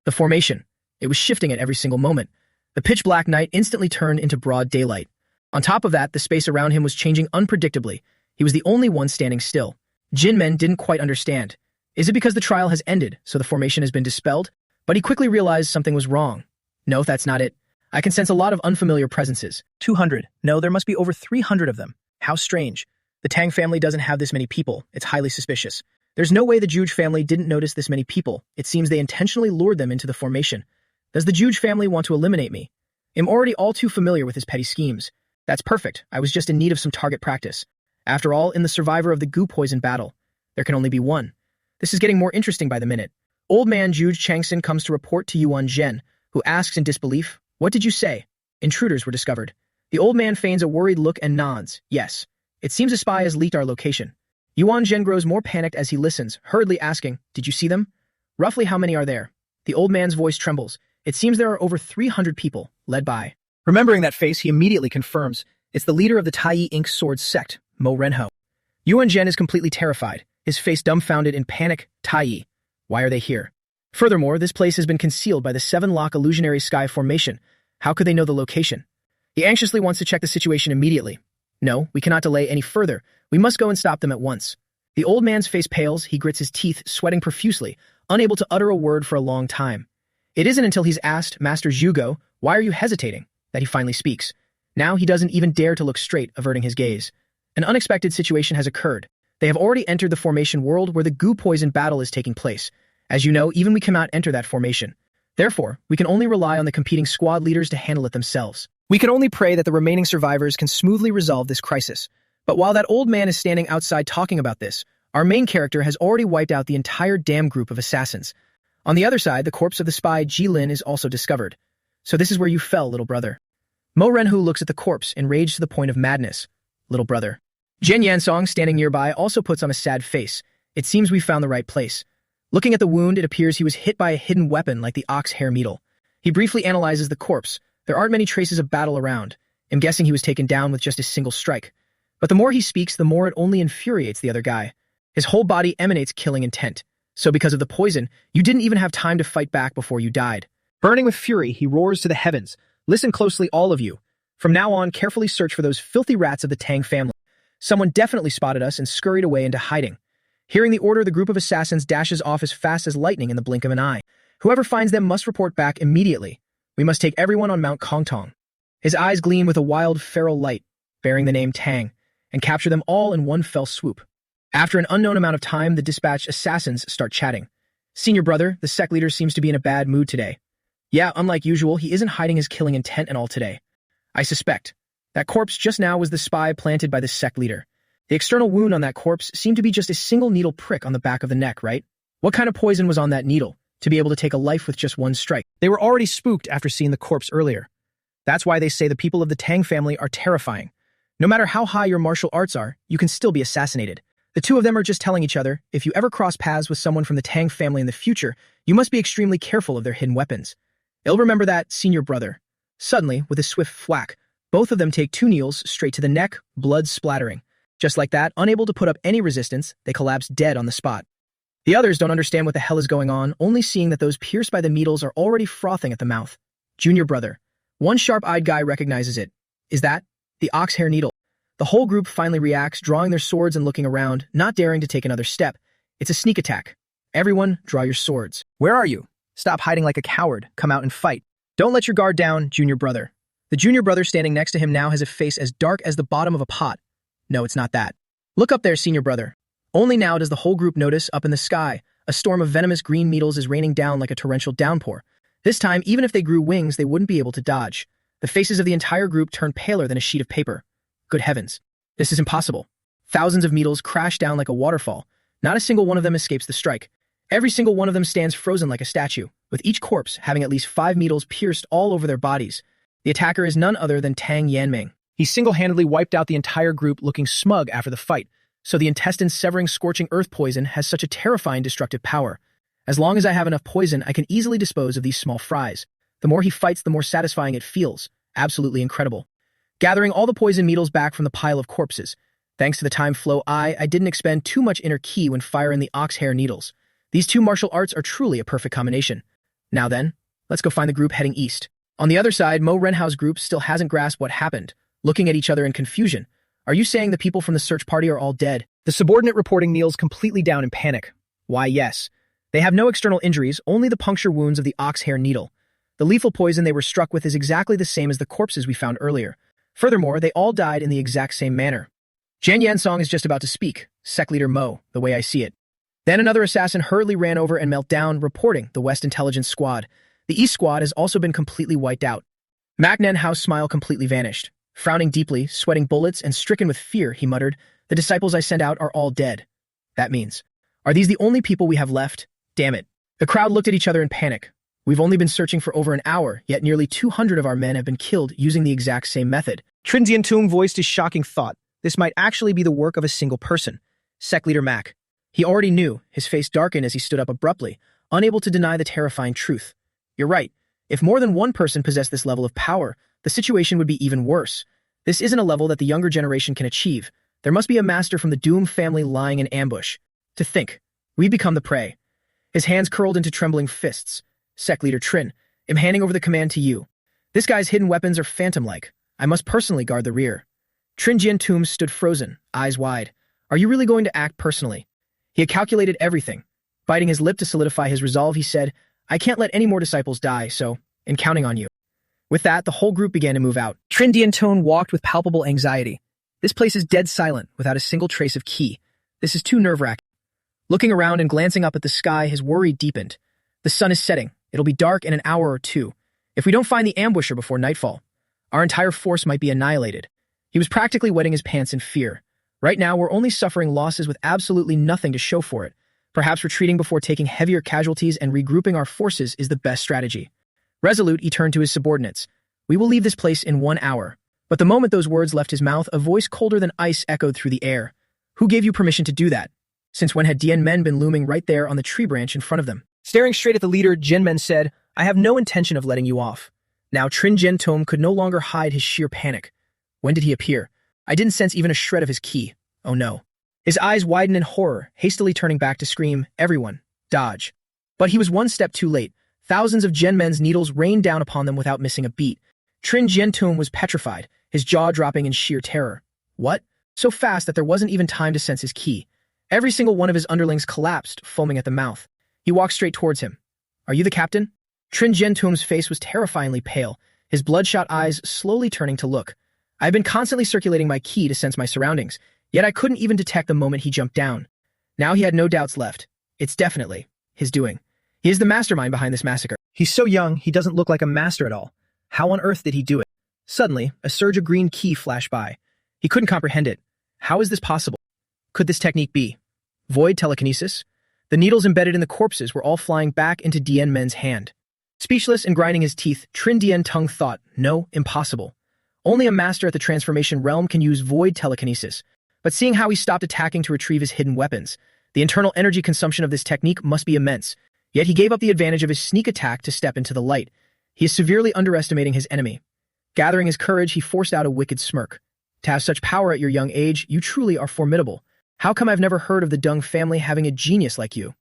The formation. It was shifting at every single moment. The pitch-black night instantly turned into broad daylight. On top of that, the space around him was changing unpredictably. He was the only one standing still. Jinmen didn't quite understand. Is it because the trial has ended, so the formation has been dispelled? But he quickly realized something was wrong. No, that's not it. I can sense a lot of unfamiliar presences. 200. No, there must be over 300 of them. How strange. The Tang family doesn't have this many people. It's highly suspicious. There's no way the Juge family didn't notice this many people. It seems they intentionally lured them into the formation. Does the Juge family want to eliminate me? I'm already all too familiar with his petty schemes. That's perfect. I was just in need of some target practice. After all, in the survivor of the goo poison battle, there can only be one. This is getting more interesting by the minute. Old man Juge Changson comes to report to Yuan Zhen, who asks in disbelief, "What did you say?" Intruders were discovered. The old man feigns a worried look and nods. "Yes. It seems a spy has leaked our location." Yuan Zhen grows more panicked as he listens, hurriedly asking, "Did you see them? Roughly how many are there?" The old man's voice trembles. "It seems there are over 300 people, led by—" Remembering that face, he immediately confirms, it's the leader of the Tai Ink Sword sect, Mo Renho. Yuan Zhen is completely terrified, his face dumbfounded in panic. Tai, why are they here? Furthermore, this place has been concealed by the 7-lock illusionary sky formation. How could they know the location? He anxiously wants to check the situation immediately. No, we cannot delay any further. We must go and stop them at once. The old man's face pales, he grits his teeth, sweating profusely, unable to utter a word for a long time. It isn't until he's asked, "Master Zhugo, why are you hesitating?" that he finally speaks. Now he doesn't even dare to look straight, averting his gaze. An unexpected situation has occurred. They have already entered the formation world where the goo poison battle is taking place. As you know, even we cannot enter that formation. Therefore, we can only rely on the competing squad leaders to handle it themselves. We can only pray that the remaining survivors can smoothly resolve this crisis. But while that old man is standing outside talking about this, our main character has already wiped out the entire damn group of assassins. On the other side, the corpse of the spy Ji Lin is also discovered. So this is where you fell, little brother. Mo Renhu looks at the corpse, enraged to the point of madness. Little brother. Jen Yansong, standing nearby, also puts on a sad face. It seems we found the right place. Looking at the wound, it appears he was hit by a hidden weapon like the ox hair needle. He briefly analyzes the corpse. There aren't many traces of battle around. I'm guessing he was taken down with just a single strike. But the more he speaks, the more it only infuriates the other guy. His whole body emanates killing intent. So because of the poison, you didn't even have time to fight back before you died. Burning with fury, he roars to the heavens. Listen closely, all of you. From now on, carefully search for those filthy rats of the Tang family. Someone definitely spotted us and scurried away into hiding. Hearing the order, the group of assassins dashes off as fast as lightning in the blink of an eye. Whoever finds them must report back immediately. We must take everyone on Mount Kongtong. His eyes gleam with a wild, feral light, bearing the name Tang, and capture them all in one fell swoop. After an unknown amount of time, the dispatched assassins start chatting. Senior brother, the sect leader seems to be in a bad mood today. Yeah, unlike usual, he isn't hiding his killing intent and all today. I suspect. That corpse just now was the spy planted by the sect leader. The external wound on that corpse seemed to be just a single needle prick on the back of the neck, right? What kind of poison was on that needle, to be able to take a life with just one strike? They were already spooked after seeing the corpse earlier. That's why they say the people of the Tang family are terrifying. No matter how high your martial arts are, you can still be assassinated. The two of them are just telling each other, if you ever cross paths with someone from the Tang family in the future, you must be extremely careful of their hidden weapons. They'll remember that, senior brother. Suddenly, with a swift thwack, both of them take 2 kneels straight to the neck, blood splattering. Just like that, unable to put up any resistance, they collapse dead on the spot. The others don't understand what the hell is going on, only seeing that those pierced by the needles are already frothing at the mouth. Junior brother. One sharp-eyed guy recognizes it. Is that the ox hair needle? The whole group finally reacts, drawing their swords and looking around, not daring to take another step. It's a sneak attack. Everyone, draw your swords. Where are you? Stop hiding like a coward. Come out and fight. Don't let your guard down, junior brother. The junior brother standing next to him now has a face as dark as the bottom of a pot. No, it's not that. Look up there, senior brother. Only now does the whole group notice, up in the sky, a storm of venomous green needles is raining down like a torrential downpour. This time, even if they grew wings, they wouldn't be able to dodge. The faces of the entire group turn paler than a sheet of paper. Good heavens. This is impossible. Thousands of needles crash down like a waterfall. Not a single one of them escapes the strike. Every single one of them stands frozen like a statue, with each corpse having at least 5 needles pierced all over their bodies. The attacker is none other than Tang Yanming. He single-handedly wiped out the entire group, looking smug after the fight, so the intestine-severing scorching earth poison has such a terrifying destructive power. As long as I have enough poison, I can easily dispose of these small fries. The more he fights, the more satisfying it feels. Absolutely incredible. Gathering all the poison needles back from the pile of corpses. Thanks to the time flow, I didn't expend too much inner ki when firing the ox hair needles. These two martial arts are truly a perfect combination. Now then, let's go find the group heading east. On the other side, Mo Renhao's group still hasn't grasped what happened, looking at each other in confusion. Are you saying the people from the search party are all dead? The subordinate reporting kneels completely down in panic. Why, yes. They have no external injuries, only the puncture wounds of the ox hair needle. The lethal poison they were struck with is exactly the same as the corpses we found earlier. Furthermore, they all died in the exact same manner. Jan Yansong is just about to speak, Sec Leader Mo, the way I see it. Then another assassin hurriedly ran over and knelt down, reporting the West Intelligence Squad. The East Squad has also been completely wiped out. Mac Nenhao's smile completely vanished. Frowning deeply, sweating bullets, and stricken with fear, he muttered, "The disciples I sent out are all dead." That means, are these the only people we have left? Damn it. The crowd looked at each other in panic. We've only been searching for over an hour, yet nearly 200 of our men have been killed using the exact same method. Trin Jiantung voiced his shocking thought. This might actually be the work of a single person. Sec Leader Mac. He already knew, his face darkened as he stood up abruptly, unable to deny the terrifying truth. You're right. If more than one person possessed this level of power, the situation would be even worse. This isn't a level that the younger generation can achieve. There must be a master from the Doom family lying in ambush. To think, we become the prey. His hands curled into trembling fists. Sec Leader Trin, I'm handing over the command to you. This guy's hidden weapons are phantom-like. I must personally guard the rear. Trin Jiantung stood frozen, eyes wide. Are you really going to act personally? He had calculated everything. Biting his lip to solidify his resolve, he said, I can't let any more disciples die, so, in counting on you. With that, the whole group began to move out. Trin Jiantung walked with palpable anxiety. This place is dead silent, without a single trace of key. This is too nerve-wracking. Looking around and glancing up at the sky, his worry deepened. The sun is setting. It'll be dark in an hour or two. If we don't find the ambusher before nightfall, our entire force might be annihilated. He was practically wetting his pants in fear. Right now, we're only suffering losses with absolutely nothing to show for it. Perhaps retreating before taking heavier casualties and regrouping our forces is the best strategy. Resolute, he turned to his subordinates. We will leave this place in 1 hour. But the moment those words left his mouth, a voice colder than ice echoed through the air. Who gave you permission to do that? Since when had Dian Men been looming right there on the tree branch in front of them? Staring straight at the leader, Jian Men said, I have no intention of letting you off. Now Trin Jiantung could no longer hide his sheer panic. When did he appear? I didn't sense even a shred of his ki. Oh no. His eyes widened in horror, hastily turning back to scream, everyone, dodge. But he was one step too late. Thousands of Jian Men's needles rained down upon them without missing a beat. Trin Jiantung was petrified, his jaw dropping in sheer terror. What? So fast that there wasn't even time to sense his ki. Every single one of his underlings collapsed, foaming at the mouth. He walked straight towards him. Are you the captain? Trin Jiantung's face was terrifyingly pale, his bloodshot eyes slowly turning to look. I had been constantly circulating my ki to sense my surroundings, yet I couldn't even detect the moment he jumped down. Now he had no doubts left. It's definitely his doing. He is the mastermind behind this massacre. He's so young, he doesn't look like a master at all. How on earth did he do it? Suddenly, a surge of green ki flashed by. He couldn't comprehend it. How is this possible? Could this technique be void telekinesis? The needles embedded in the corpses were all flying back into Dian Men's hand. Speechless and grinding his teeth, Trin Jiantung thought, no, impossible. Only a master at the transformation realm can use void telekinesis. But seeing how he stopped attacking to retrieve his hidden weapons, the internal energy consumption of this technique must be immense. Yet he gave up the advantage of his sneak attack to step into the light. He is severely underestimating his enemy. Gathering his courage, he forced out a wicked smirk. To have such power at your young age, you truly are formidable. How come I've never heard of the Dung family having a genius like you?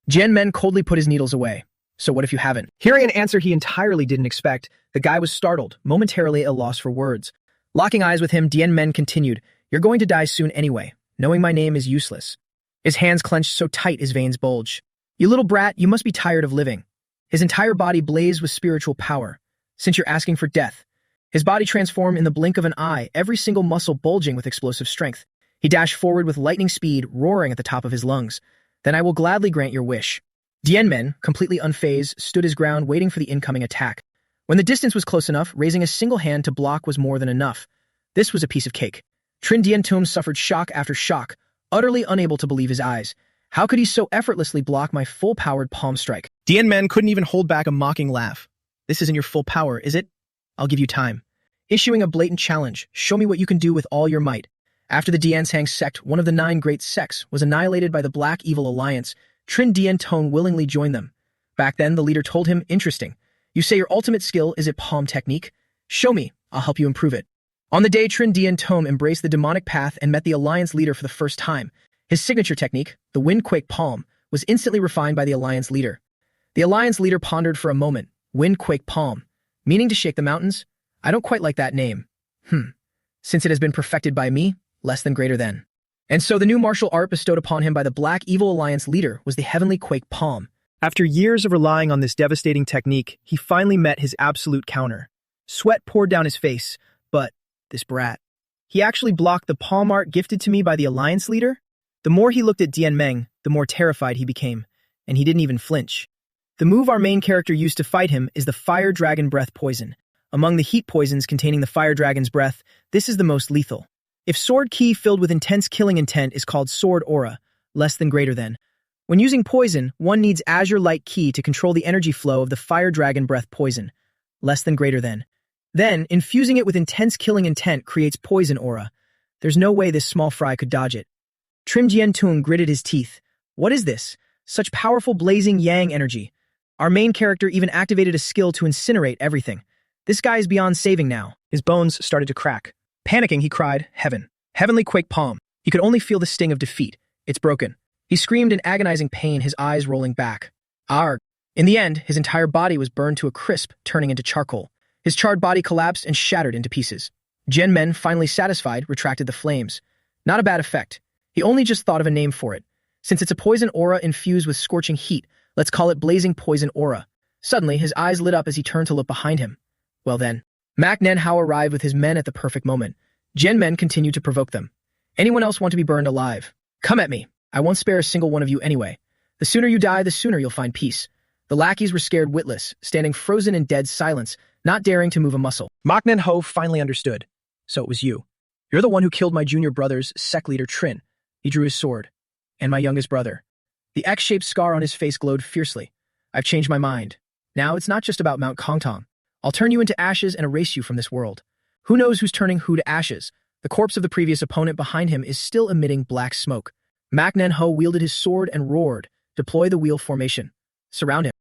Jian Men coldly put his needles away. So what if you haven't? Hearing an answer he entirely didn't expect, the guy was startled, momentarily at a loss for words. Locking eyes with him, Dian Men continued, You're going to die soon anyway. Knowing my name is useless. His hands clenched so tight his veins bulged. You little brat, you must be tired of living. His entire body blazed with spiritual power. Since you're asking for death. His body transformed in the blink of an eye, every single muscle bulging with explosive strength. He dashed forward with lightning speed, roaring at the top of his lungs. Then I will gladly grant your wish. Dian Men, completely unfazed, stood his ground waiting for the incoming attack. When the distance was close enough, raising a single hand to block was more than enough. This was a piece of cake. Trin Jiantung suffered shock after shock, utterly unable to believe his eyes. How could he so effortlessly block my full-powered palm strike? Dian Men couldn't even hold back a mocking laugh. This isn't your full power, is it? I'll give you time. Issuing a blatant challenge, show me what you can do with all your might. After the Diansang sect, one of the 9 great sects, was annihilated by the Black Evil Alliance, Trin Jiantung willingly joined them. Back then, the leader told him, Interesting. You say your ultimate skill is at palm technique? Show me. I'll help you improve it. On the day Trin Jiantung embraced the demonic path and met the Alliance leader for the first time, his signature technique, the Windquake Palm, was instantly refined by the Alliance leader. The Alliance leader pondered for a moment. Windquake Palm. Meaning to shake the mountains? I don't quite like that name. Since it has been perfected by me, less than greater than. And so the new martial art bestowed upon him by the Black Evil Alliance leader was the Heavenly Quake Palm. After years of relying on this devastating technique, he finally met his absolute counter. Sweat poured down his face, but this brat. He actually blocked the palm art gifted to me by the Alliance leader? The more he looked at Dian Meng, the more terrified he became, and he didn't even flinch. The move our main character used to fight him is the Fire Dragon Breath Poison. Among the heat poisons containing the Fire Dragon's breath, this is the most lethal. If sword ki filled with intense killing intent is called sword aura, less than greater than. When using poison, one needs Azure Light Key to control the energy flow of the Fire Dragon Breath poison. Less than greater than. Then, infusing it with intense killing intent creates poison aura. There's no way this small fry could dodge it. Trim Jian Tung gritted his teeth. What is this? Such powerful blazing yang energy. Our main character even activated a skill to incinerate everything. This guy is beyond saving now. His bones started to crack. Panicking, he cried, "Heaven. Heavenly quake palm." He could only feel the sting of defeat. It's broken. He screamed in agonizing pain, his eyes rolling back. Arg. In the end, his entire body was burned to a crisp, turning into charcoal. His charred body collapsed and shattered into pieces. Jian Men, finally satisfied, retracted the flames. Not a bad effect. He only just thought of a name for it. Since it's a poison aura infused with scorching heat, let's call it Blazing Poison Aura. Suddenly, his eyes lit up as he turned to look behind him. Well then, Manhwa arrived with his men at the perfect moment. Jian Men continued to provoke them. Anyone else want to be burned alive? Come at me. I won't spare a single one of you anyway. The sooner you die, the sooner you'll find peace. The lackeys were scared witless, standing frozen in dead silence, not daring to move a muscle. Manhwa finally understood. So it was you. You're the one who killed my junior brother's sect leader Trin. He drew his sword. And my youngest brother. The X-shaped scar on his face glowed fiercely. I've changed my mind. Now it's not just about Mount Kongtong. I'll turn you into ashes and erase you from this world. Who knows who's turning who to ashes? The corpse of the previous opponent behind him is still emitting black smoke. Manhwa wielded his sword and roared, "Deploy the wheel formation. Surround him.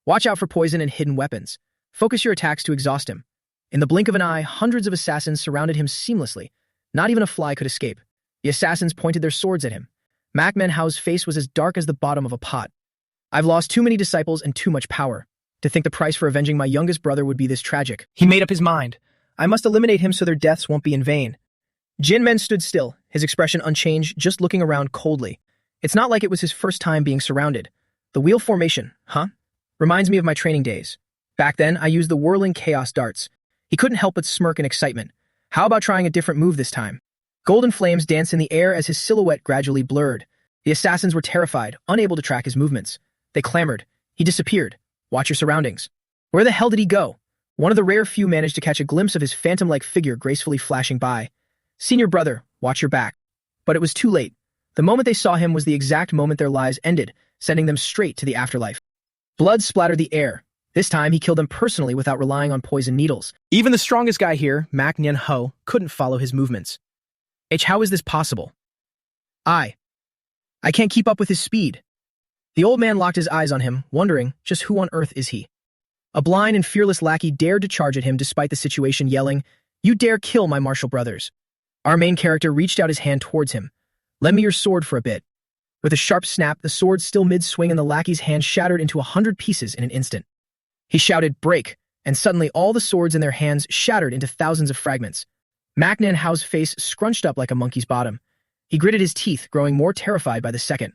Watch out for poison and hidden weapons. Focus your attacks to exhaust him." In the blink of an eye, hundreds of assassins surrounded him seamlessly. Not even a fly could escape. The assassins pointed their swords at him. Manhwa's face was as dark as the bottom of a pot. I've lost too many disciples and too much power. To think the price for avenging my youngest brother would be this tragic. He made up his mind. I must eliminate him so their deaths won't be in vain. Jian Men stood still, his expression unchanged, just looking around coldly. It's not like it was his first time being surrounded. The wheel formation, huh? Reminds me of my training days. Back then, I used the whirling chaos darts. He couldn't help but smirk in excitement. How about trying a different move this time? Golden flames danced in the air as his silhouette gradually blurred. The assassins were terrified, unable to track his movements. They clamored. He disappeared. Watch your surroundings. Where the hell did he go? One of the rare few managed to catch a glimpse of his phantom-like figure gracefully flashing by. Senior brother, watch your back. But it was too late. The moment they saw him was the exact moment their lives ended, sending them straight to the afterlife. Blood splattered the air. This time, he killed them personally without relying on poison needles. Even the strongest guy here, Manhwa, couldn't follow his movements. How is this possible? I can't keep up with his speed. The old man locked his eyes on him, wondering just who on earth is he. A blind and fearless lackey dared to charge at him despite the situation, yelling, "You dare kill my martial brothers." Our main character reached out his hand towards him. "Lend me your sword for a bit." With a sharp snap, the sword still mid-swing and the lackey's hand shattered into 100 pieces in an instant. He shouted, "Break," and suddenly all the swords in their hands shattered into thousands of fragments. Manhwa's face scrunched up like a monkey's bottom. He gritted his teeth, growing more terrified by the second.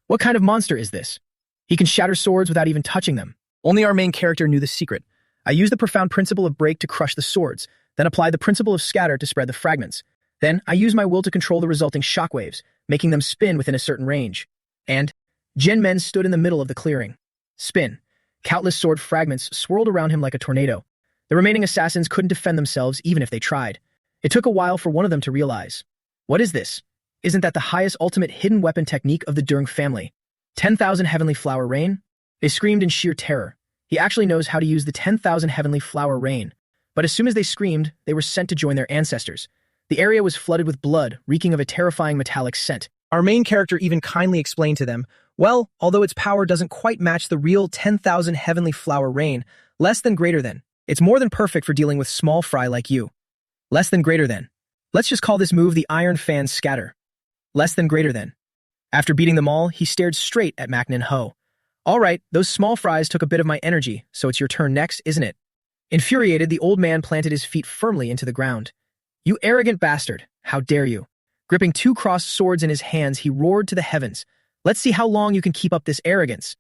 What kind of monster is this? He can shatter swords without even touching them. Only our main character knew the secret. I used the profound principle of break to crush the swords, then applied the principle of scatter to spread the fragments. Then, I used my will to control the resulting shockwaves, making them spin within a certain range. And Jian Men stood in the middle of the clearing. Spin. Countless sword fragments swirled around him like a tornado. The remaining assassins couldn't defend themselves even if they tried. It took a while for one of them to realize. What is this? Isn't that the highest ultimate hidden weapon technique of the Dung family? 10,000 Heavenly Flower Rain? They screamed in sheer terror. He actually knows how to use the 10,000 Heavenly Flower Rain. But as soon as they screamed, they were sent to join their ancestors. The area was flooded with blood, reeking of a terrifying metallic scent. Our main character even kindly explained to them, well, although its power doesn't quite match the real 10,000 Heavenly Flower Rain, less than greater than. It's more than perfect for dealing with small fry like you. Less than greater than. Let's just call this move the Iron Fan Scatter. Less than greater than. After beating them all, he stared straight at Manhwa. All right, those small fries took a bit of my energy, so it's your turn next, isn't it? Infuriated, the old man planted his feet firmly into the ground. You arrogant bastard, how dare you? Gripping two crossed swords in his hands, he roared to the heavens. Let's see how long you can keep up this arrogance.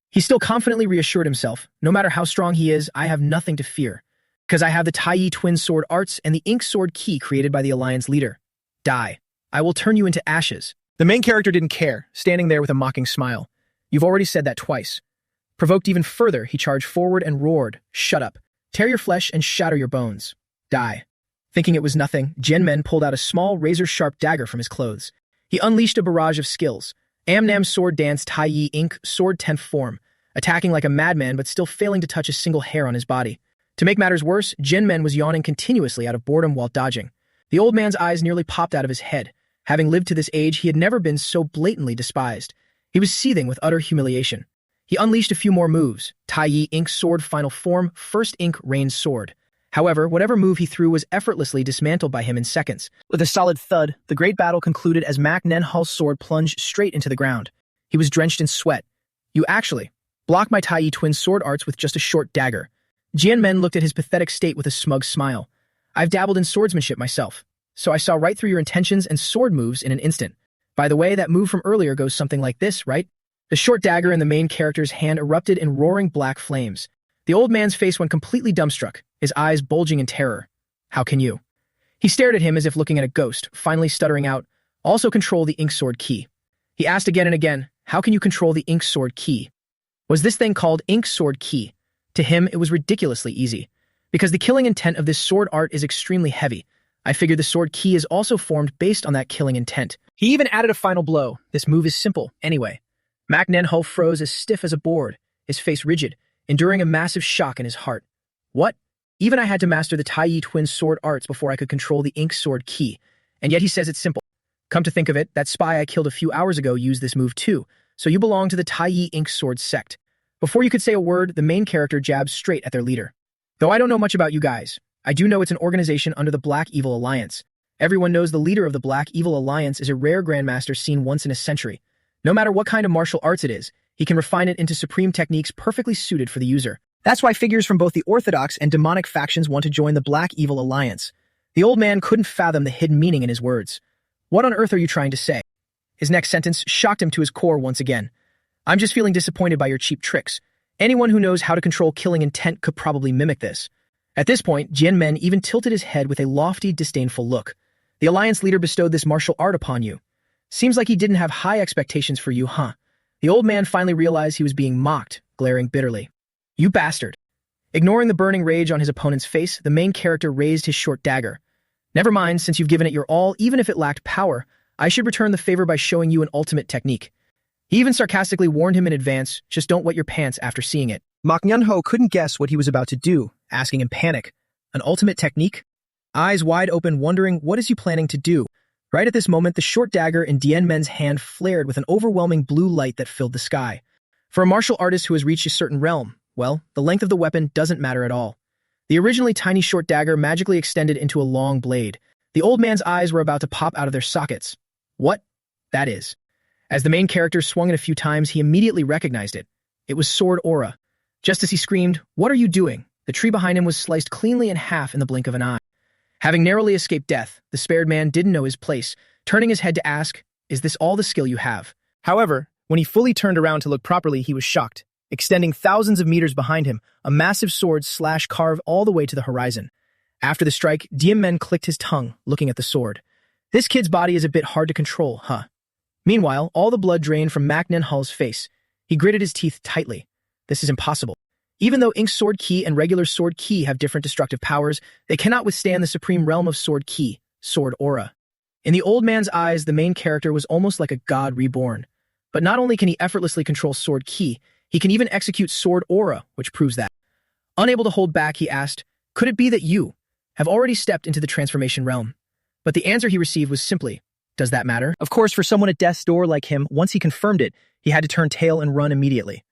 He still confidently reassured himself, no matter how strong he is, I have nothing to fear. Because I have the Tai twin sword arts and the ink sword key created by the Alliance leader. Die. I will turn you into ashes. The main character didn't care, standing there with a mocking smile. You've already said that twice. Provoked even further, he charged forward and roared, Shut up. Tear your flesh and shatter your bones. Die. Thinking it was nothing, Jian Men pulled out a small razor-sharp dagger from his clothes. He unleashed a barrage of skills. Amnam's sword danced Tai Yi Inc. sword 10th form, attacking like a madman but still failing to touch a single hair on his body. To make matters worse, Jinmen was yawning continuously out of boredom while dodging. The old man's eyes nearly popped out of his head. Having lived to this age, he had never been so blatantly despised. He was seething with utter humiliation. He unleashed a few more moves. Tai Yi Inc. sword final form, first Inc. rain sword. However, whatever move he threw was effortlessly dismantled by him in seconds. With a solid thud, the great battle concluded as Mak Nenhal's sword plunged straight into the ground. He was drenched in sweat. You actually blocked my Tai Yi twin sword arts with just a short dagger. Jian Men looked at his pathetic state with a smug smile. I've dabbled in swordsmanship myself, so I saw right through your intentions and sword moves in an instant. By the way, that move from earlier goes something like this, right? The short dagger in the main character's hand erupted in roaring black flames. The old man's face went completely dumbstruck, his eyes bulging in terror. How can you? He stared at him as if looking at a ghost, finally stuttering out, also control the ink sword key. He asked again and again, how can you control the ink sword key? Was this thing called ink sword key? To him, it was ridiculously easy. Because the killing intent of this sword art is extremely heavy, I figured the sword key is also formed based on that killing intent. He even added a final blow. This move is simple, anyway. Mak Nenho froze as stiff as a board, his face rigid, enduring a massive shock in his heart. What? Even I had to master the Tai Yi twin sword arts before I could control the ink sword key, and yet he says it's simple. Come to think of it, that spy I killed a few hours ago used this move too, so you belong to the Tai Yi ink sword sect. Before you could say a word, the main character jabs straight at their leader. Though I don't know much about you guys, I do know it's an organization under the Black Evil Alliance. Everyone knows the leader of the Black Evil Alliance is a rare grandmaster seen once in a century. No matter what kind of martial arts it is, he can refine it into supreme techniques perfectly suited for the user. That's why figures from both the orthodox and demonic factions want to join the Black Evil Alliance. The old man couldn't fathom the hidden meaning in his words. What on earth are you trying to say? His next sentence shocked him to his core once again. I'm just feeling disappointed by your cheap tricks. Anyone who knows how to control killing intent could probably mimic this. At this point, Jian Men even tilted his head with a lofty, disdainful look. The Alliance leader bestowed this martial art upon you. Seems like he didn't have high expectations for you, huh? The old man finally realized he was being mocked, glaring bitterly. You bastard. Ignoring the burning rage on his opponent's face, the main character raised his short dagger. Never mind, since you've given it your all, even if it lacked power, I should return the favor by showing you an ultimate technique. He even sarcastically warned him in advance, just don't wet your pants after seeing it. Mak Nyunho couldn't guess what he was about to do, asking in panic, an ultimate technique? Eyes wide open, wondering what is he planning to do. Right at this moment, the short dagger in Dien Men's hand flared with an overwhelming blue light that filled the sky. For a martial artist who has reached a certain realm, well, the length of the weapon doesn't matter at all. The originally tiny short dagger magically extended into a long blade. The old man's eyes were about to pop out of their sockets. What? That is. As the main character swung it a few times, he immediately recognized it. It was Sword Aura. Just as he screamed, "What are you doing?" the tree behind him was sliced cleanly in half in the blink of an eye. Having narrowly escaped death, the spared man didn't know his place, turning his head to ask, "Is this all the skill you have?" However, when he fully turned around to look properly, he was shocked. Extending thousands of meters behind him, a massive sword carved all the way to the horizon. After the strike, Diem Men clicked his tongue, looking at the sword. This kid's body is a bit hard to control, huh? Meanwhile, all the blood drained from Mak Nenhal's face. He gritted his teeth tightly. This is impossible. Even though Ink Sword Key and regular Sword Key have different destructive powers, they cannot withstand the supreme realm of Sword Key, Sword Aura. In the old man's eyes, the main character was almost like a god reborn. But not only can he effortlessly control Sword Key, he can even execute Sword Aura, which proves that. Unable to hold back, he asked, "Could it be that you have already stepped into the transformation realm?" But the answer he received was simply, "Does that matter?" Of course, for someone at death's door like him, once he confirmed it, he had to turn tail and run immediately.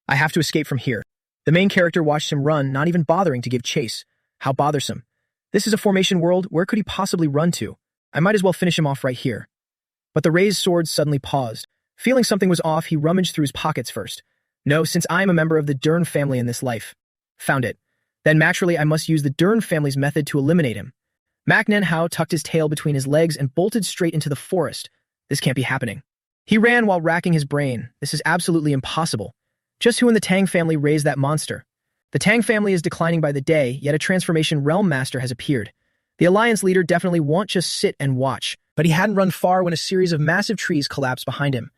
I have to escape from here. The main character watched him run, not even bothering to give chase. How bothersome. This is a formation world, where could he possibly run to? I might as well finish him off right here. But the raised sword suddenly paused. Feeling something was off, he rummaged through his pockets first. No, since I am a member of the Dern family in this life. Found it. Then naturally I must use the Dern family's method to eliminate him. Mak Nenhao tucked his tail between his legs and bolted straight into the forest. This can't be happening. He ran while racking his brain. This is absolutely impossible. Just who in the Tang family raised that monster? The Tang family is declining by the day, yet a transformation realm master has appeared. The alliance leader definitely won't just sit and watch, but he hadn't run far when a series of massive trees collapsed behind him.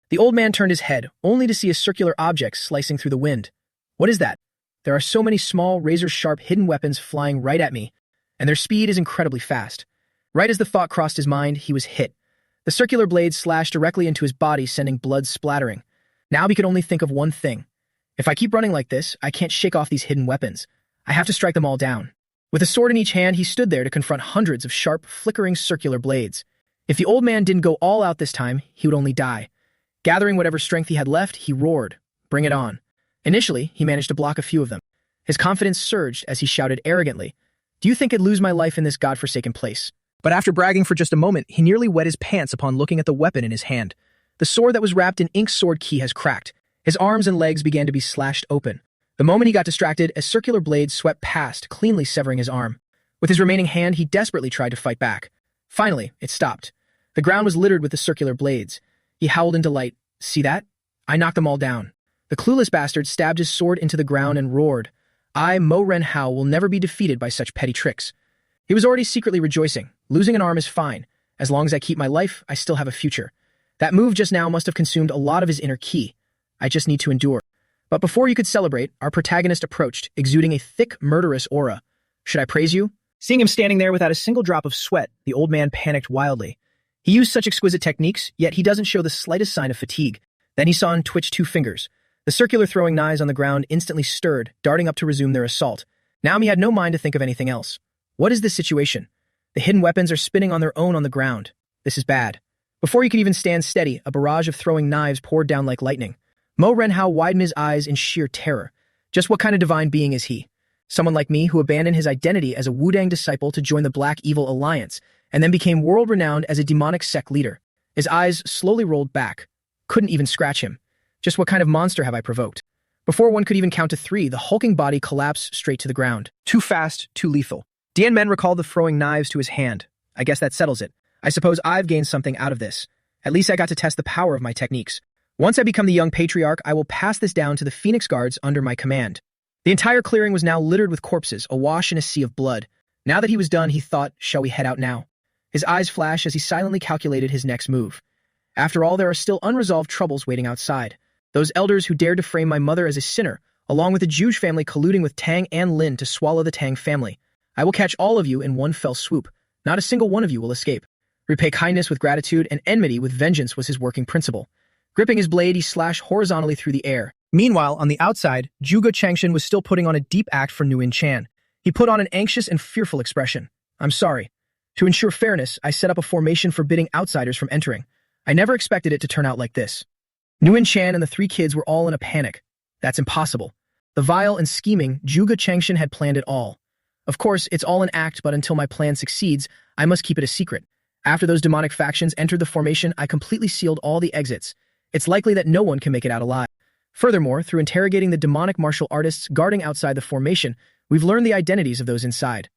The old man turned his head, only to see a circular object slicing through the wind. What is that? There are so many small, razor-sharp hidden weapons flying right at me, and their speed is incredibly fast. Right as the thought crossed his mind, he was hit. The circular blade slashed directly into his body, sending blood splattering. Now he could only think of one thing. If I keep running like this, I can't shake off these hidden weapons. I have to strike them all down. With a sword in each hand, he stood there to confront hundreds of sharp, flickering circular blades. If the old man didn't go all out this time, he would only die. Gathering whatever strength he had left, he roared, "Bring it on." Initially, he managed to block a few of them. His confidence surged as he shouted arrogantly, "Do you think I'd lose my life in this godforsaken place?" But after bragging for just a moment, he nearly wet his pants upon looking at the weapon in his hand. The sword that was wrapped in ink sword key has cracked. His arms and legs began to be slashed open. The moment he got distracted, a circular blade swept past, cleanly severing his arm. With his remaining hand, he desperately tried to fight back. Finally, it stopped. The ground was littered with the circular blades. He howled in delight. "See that? I knocked them all down." The clueless bastard stabbed his sword into the ground and roared, "I, Mo Ren Hao, will never be defeated by such petty tricks." He was already secretly rejoicing. Losing an arm is fine. As long as I keep my life, I still have a future. That move just now must have consumed a lot of his inner ki. I just need to endure. But before you could celebrate, our protagonist approached, exuding a thick, murderous aura. "Should I praise you?" Seeing him standing there without a single drop of sweat, the old man panicked wildly. He used such exquisite techniques, yet he doesn't show the slightest sign of fatigue. Then he saw him twitch two fingers. The circular throwing knives on the ground instantly stirred, darting up to resume their assault. Now he had no mind to think of anything else. What is this situation? The hidden weapons are spinning on their own on the ground. This is bad. Before he could even stand steady, a barrage of throwing knives poured down like lightning. Mo Ren Hao widened his eyes in sheer terror. Just what kind of divine being is he? Someone like me who abandoned his identity as a Wudang disciple to join the Black Evil Alliance, and then became world-renowned as a demonic sect leader. His eyes slowly rolled back. Couldn't even scratch him. Just what kind of monster have I provoked? Before one could even count to 3, the hulking body collapsed straight to the ground. Too fast, too lethal. Dian Men recalled the throwing knives to his hand. I guess that settles it. I suppose I've gained something out of this. At least I got to test the power of my techniques. Once I become the young patriarch, I will pass this down to the Phoenix Guards under my command. The entire clearing was now littered with corpses, awash in a sea of blood. Now that he was done, he thought, shall we head out now? His eyes flashed as he silently calculated his next move. After all, there are still unresolved troubles waiting outside. Those elders who dared to frame my mother as a sinner, along with the Juge family colluding with Tang and Lin to swallow the Tang family. I will catch all of you in one fell swoop. Not a single one of you will escape. Repay kindness with gratitude and enmity with vengeance was his working principle. Gripping his blade, he slashed horizontally through the air. Meanwhile, on the outside, Zhuge Changshan was still putting on a deep act for Nguyen Chan. He put on an anxious and fearful expression. "I'm sorry. To ensure fairness, I set up a formation forbidding outsiders from entering. I never expected it to turn out like this." Nguyen Chan and the 3 kids were all in a panic. That's impossible. The vile and scheming Zhuge Changshan had planned it all. Of course, it's all an act, but until my plan succeeds, I must keep it a secret. After those demonic factions entered the formation, I completely sealed all the exits. It's likely that no one can make it out alive. Furthermore, through interrogating the demonic martial artists guarding outside the formation, we've learned the identities of those inside.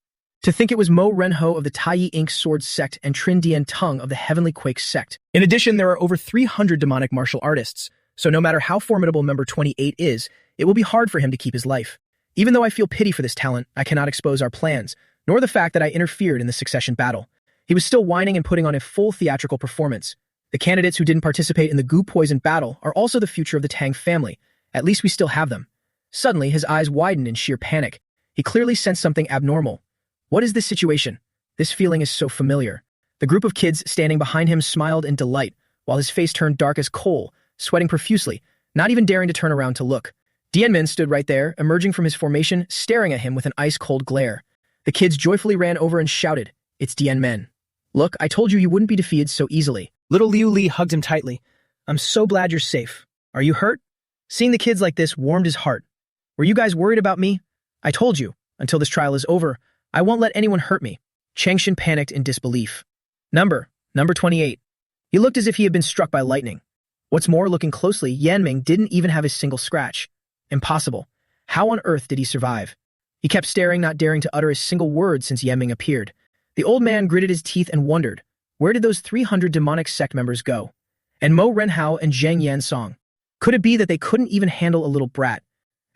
To think it was Mo Ren Ho of the Taiyi Ink Sword sect and Trin Dian Tung of the Heavenly Quake sect. In addition, there are over 300 demonic martial artists, so no matter how formidable member 28 is, it will be hard for him to keep his life. Even though I feel pity for this talent, I cannot expose our plans, nor the fact that I interfered in the succession battle. He was still whining and putting on a full theatrical performance. The candidates who didn't participate in the goo poison battle are also the future of the Tang family. At least we still have them. Suddenly, his eyes widened in sheer panic. He clearly sensed something abnormal. What is this situation? This feeling is so familiar. The group of kids standing behind him smiled in delight, while his face turned dark as coal, sweating profusely, not even daring to turn around to look. Dianmin stood right there, emerging from his formation, staring at him with an ice-cold glare. The kids joyfully ran over and shouted, "It's Dianmen. Look, I told you you wouldn't be defeated so easily." Little Liu Li hugged him tightly. "I'm so glad you're safe. Are you hurt?" Seeing the kids like this warmed his heart. "Were you guys worried about me? I told you, until this trial is over, I won't let anyone hurt me." Changshan panicked in disbelief. Number 28. He looked as if he had been struck by lightning. What's more, looking closely, Yanming didn't even have a single scratch. Impossible. How on earth did he survive? He kept staring, not daring to utter a single word since Yanming appeared. The old man gritted his teeth and wondered, where did those 300 demonic sect members go? And Mo Renhao and Zhang Yansong? Could it be that they couldn't even handle a little brat?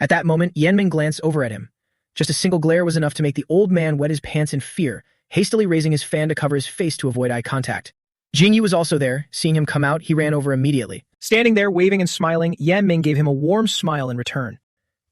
At that moment, Yanming glanced over at him. Just a single glare was enough to make the old man wet his pants in fear, hastily raising his fan to cover his face to avoid eye contact. Jingyi was also there. Seeing him come out, he ran over immediately. Standing there, waving and smiling, Yanming gave him a warm smile in return.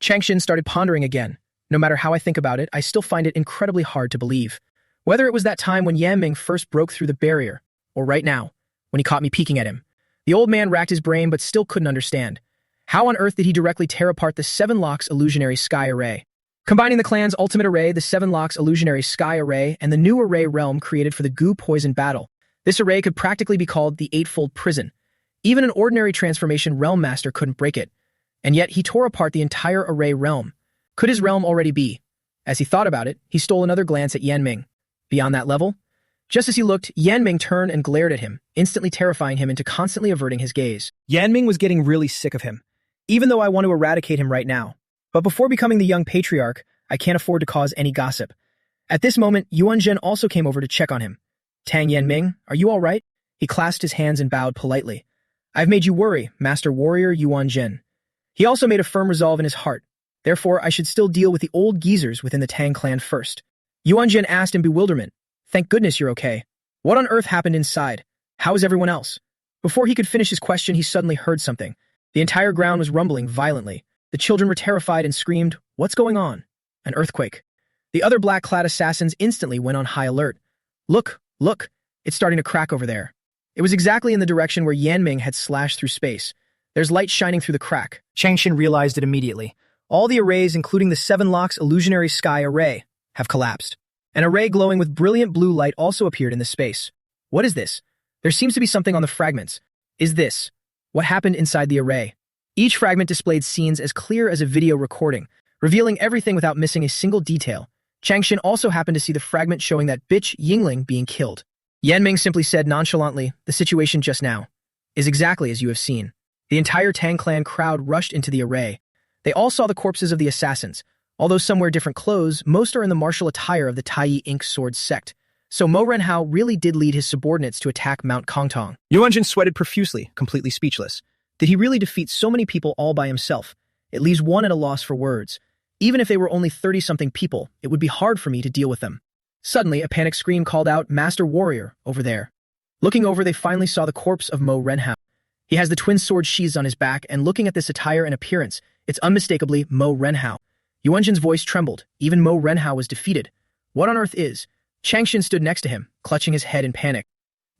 Changshan started pondering again. No matter how I think about it, I still find it incredibly hard to believe. Whether it was that time when Yanming first broke through the barrier, or right now, when he caught me peeking at him. The old man racked his brain but still couldn't understand. How on earth did he directly tear apart the Seven Locks illusionary sky array? Combining the clan's ultimate array, the Seven Locks illusionary sky array, and the new array realm created for the goo poison battle, this array could practically be called the Eightfold Prison. Even an ordinary transformation realm master couldn't break it. And yet he tore apart the entire array realm. Could his realm already be? As he thought about it, he stole another glance at Yanming. Beyond that level? Just as he looked, Yanming turned and glared at him, instantly terrifying him into constantly averting his gaze. Yanming was getting really sick of him. Even though I want to eradicate him right now. But before becoming the young patriarch, I can't afford to cause any gossip. At this moment, Yuanzhen also came over to check on him. Tang Yanming, are you all right? He clasped his hands and bowed politely. I've made you worry, Master Warrior Yuanzhen. He also made a firm resolve in his heart. Therefore, I should still deal with the old geezers within the Tang clan first. Yuanzhen asked in bewilderment. Thank goodness you're okay. What on earth happened inside? How is everyone else? Before he could finish his question, he suddenly heard something. The entire ground was rumbling violently. The children were terrified and screamed, "What's going on?" An earthquake. The other black-clad assassins instantly went on high alert. Look, look, it's starting to crack over there. It was exactly in the direction where Yanming had slashed through space. There's light shining through the crack. Changshin realized it immediately. All the arrays, including the Seven Locks illusionary sky array, have collapsed. An array glowing with brilliant blue light also appeared in the space. What is this? There seems to be something on the fragments. Is this what happened inside the array? Each fragment displayed scenes as clear as a video recording, revealing everything without missing a single detail. Changshin also happened to see the fragment showing that bitch Yingling being killed. Yanming simply said nonchalantly, the situation just now is exactly as you have seen. The entire Tang clan crowd rushed into the array. They all saw the corpses of the assassins. Although some wear different clothes, most are in the martial attire of the Taiyi Ink Sword sect. So Mo Renhao really did lead his subordinates to attack Mount Kongtong. Yuanjin sweated profusely, completely speechless. Did he really defeat so many people all by himself? It leaves one at a loss for words. Even if they were only 30-something people, it would be hard for me to deal with them. Suddenly, a panic scream called out, "Master Warrior, over there." Looking over, they finally saw the corpse of Mo Renhao. He has the twin sword sheaths on his back, and looking at this attire and appearance, it's unmistakably Mo Renhao. Yuanjin's voice trembled. Even Mo Renhao was defeated. What on earth is? Changshin stood next to him, clutching his head in panic.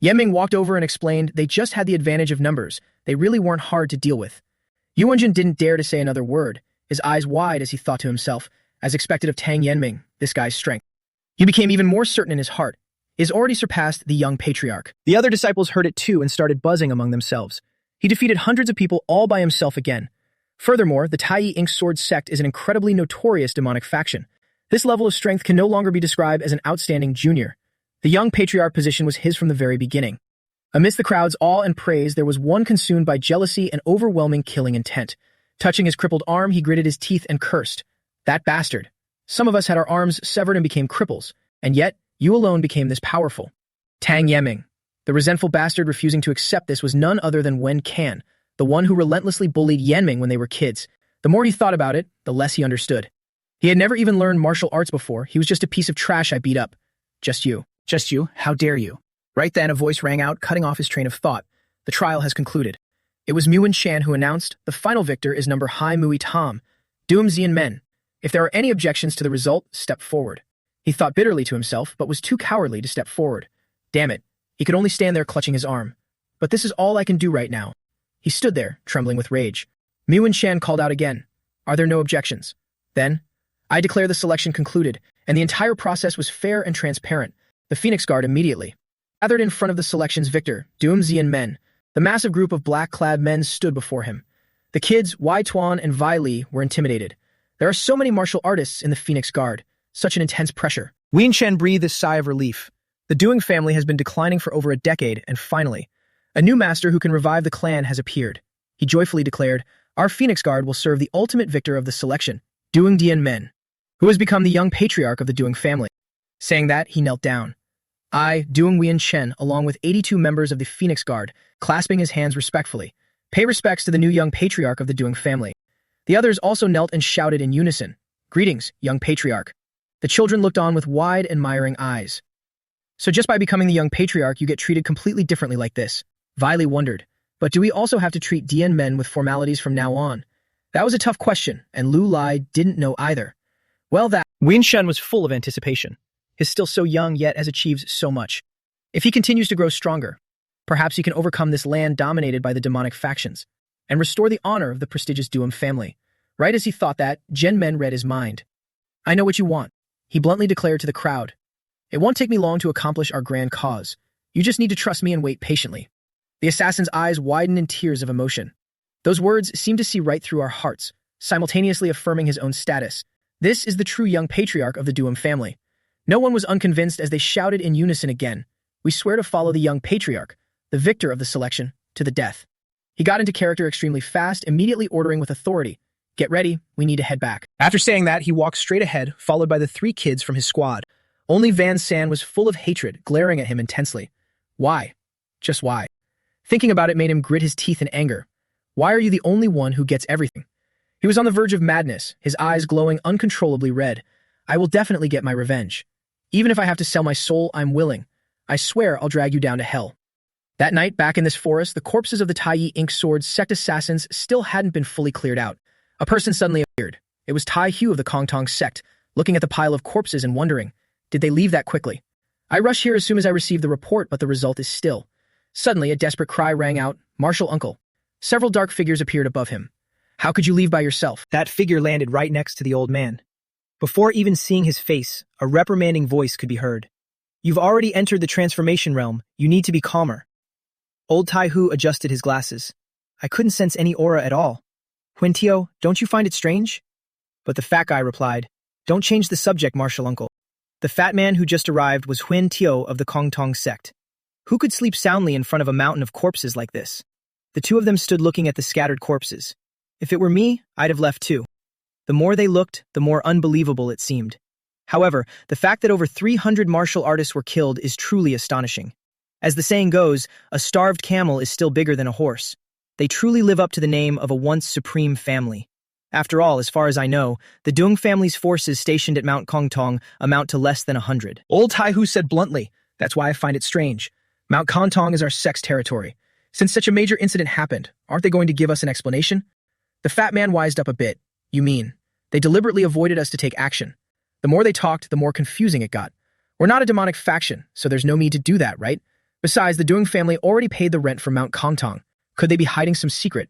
Yanming walked over and explained they just had the advantage of numbers. They really weren't hard to deal with. Yuanjin didn't dare to say another word, his eyes wide as he thought to himself, as expected of Tang Yanming, this guy's strength. He became even more certain in his heart. He has already surpassed the young patriarch. The other disciples heard it too and started buzzing among themselves. He defeated hundreds of people all by himself again. Furthermore, the Taiyi Ink Sword sect is an incredibly notorious demonic faction. This level of strength can no longer be described as an outstanding junior. The young patriarch position was his from the very beginning. Amidst the crowd's awe and praise, there was one consumed by jealousy and overwhelming killing intent. Touching his crippled arm, he gritted his teeth and cursed. That bastard. Some of us had our arms severed and became cripples, and yet, you alone became this powerful. Tang Yanming. The resentful bastard refusing to accept this was none other than Wen Can, the one who relentlessly bullied Yanming when they were kids. The more he thought about it, the less he understood. He had never even learned martial arts before. He was just a piece of trash I beat up. Just you. Just you? How dare you? Right then, a voice rang out, cutting off his train of thought. The trial has concluded. It was Muin Shan who announced, the final victor is number Hai Mui Tam, Doom Zian Men. If there are any objections to the result, step forward. He thought bitterly to himself, but was too cowardly to step forward. Damn it. He could only stand there clutching his arm. But this is all I can do right now. He stood there, trembling with rage. Muin Shan called out again. Are there no objections? Then, I declare the selection concluded, and the entire process was fair and transparent. The Phoenix Guard immediately gathered in front of the selection's victor, Doom Zian Men. The massive group of black-clad men stood before him. The kids, Wai Tuan and Vi Li, were intimidated. There are so many martial artists in the Phoenix Guard. Such an intense pressure. Wien Shen breathed a sigh of relief. The Doing family has been declining for over a decade, and finally, a new master who can revive the clan has appeared. He joyfully declared, our Phoenix Guard will serve the ultimate victor of the selection, Doing Dian Men, who has become the young patriarch of the Doing family. Saying that, he knelt down. I, Doing Wien Shen, along with 82 members of the Phoenix Guard, clasping his hands respectfully, pay respects to the new young patriarch of the Doing family. The others also knelt and shouted in unison, Greetings, young patriarch. The children looked on with wide, admiring eyes. So just by becoming the young patriarch, you get treated completely differently like this. Viley wondered, but do we also have to treat Dian men with formalities from now on? That was a tough question, and Lu Lai didn't know either. Well, that Wien Shen was full of anticipation. He's still so young, yet has achieved so much. If he continues to grow stronger, Perhaps he can overcome this land dominated by the demonic factions and restore the honor of the prestigious Duum family. Right as he thought that, Gen Men read his mind. I know what you want, he bluntly declared to the crowd. It won't take me long to accomplish our grand cause. You just need to trust me and wait patiently. The assassin's eyes widened in tears of emotion. Those words seemed to see right through our hearts, simultaneously affirming his own status. This is the true young patriarch of the Duum family. No one was unconvinced as they shouted in unison again. We swear to follow the young patriarch, the victor of the selection, to the death. He got into character extremely fast, immediately ordering with authority, "Get ready, we need to head back." After saying that, he walked straight ahead, followed by the 3 kids from his squad. Only Van San was full of hatred, glaring at him intensely. Why? Just why? Thinking about it made him grit his teeth in anger. Why are you the only one who gets everything? He was on the verge of madness, his eyes glowing uncontrollably red. I will definitely get my revenge. Even if I have to sell my soul, I'm willing. I swear I'll drag you down to hell. That night, back in this forest, the corpses of the Tai Ink Sword sect assassins still hadn't been fully cleared out. A person suddenly appeared. It was Tai Hu of the Kongtong sect, looking at the pile of corpses and wondering, did they leave that quickly? I rush here as soon as I receive the report, but the result is still. Suddenly, a desperate cry rang out, "Martial Uncle." Several dark figures appeared above him. How could you leave by yourself? That figure landed right next to the old man. Before even seeing his face, a reprimanding voice could be heard. You've already entered the transformation realm. You need to be calmer. Old Tai Hu adjusted his glasses. I couldn't sense any aura at all. Huentio, don't you find it strange? But the fat guy replied, Don't change the subject, Martial Uncle. The fat man who just arrived was Huentio of the Kongtong sect. Who could sleep soundly in front of a mountain of corpses like this? The 2 of them stood looking at the scattered corpses. If it were me, I'd have left too. The more they looked, the more unbelievable it seemed. However, the fact that over 300 martial artists were killed is truly astonishing. As the saying goes, a starved camel is still bigger than a horse. They truly live up to the name of a once supreme family. After all, as far as I know, the Dung family's forces stationed at Mount Kongtong amount to less than 100. Old Tai Hu said bluntly, That's why I find it strange. Mount Kongtong is our sect's territory. Since such a major incident happened, aren't they going to give us an explanation? The fat man wised up a bit. You mean, they deliberately avoided us to take action. The more they talked, the more confusing it got. We're not a demonic faction, so there's no need to do that, right? Besides, the Dung family already paid the rent for Mount Kongtong. Could they be hiding some secret?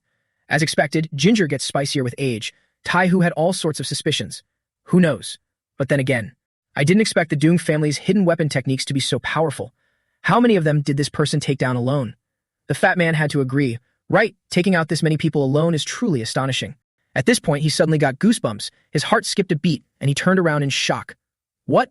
As expected, ginger gets spicier with age. Tai Hu had all sorts of suspicions. Who knows? But then again, I didn't expect the Dung family's hidden weapon techniques to be so powerful. How many of them did this person take down alone? The fat man had to agree. Right, taking out this many people alone is truly astonishing. At this point, he suddenly got goosebumps. His heart skipped a beat, and he turned around in shock. What?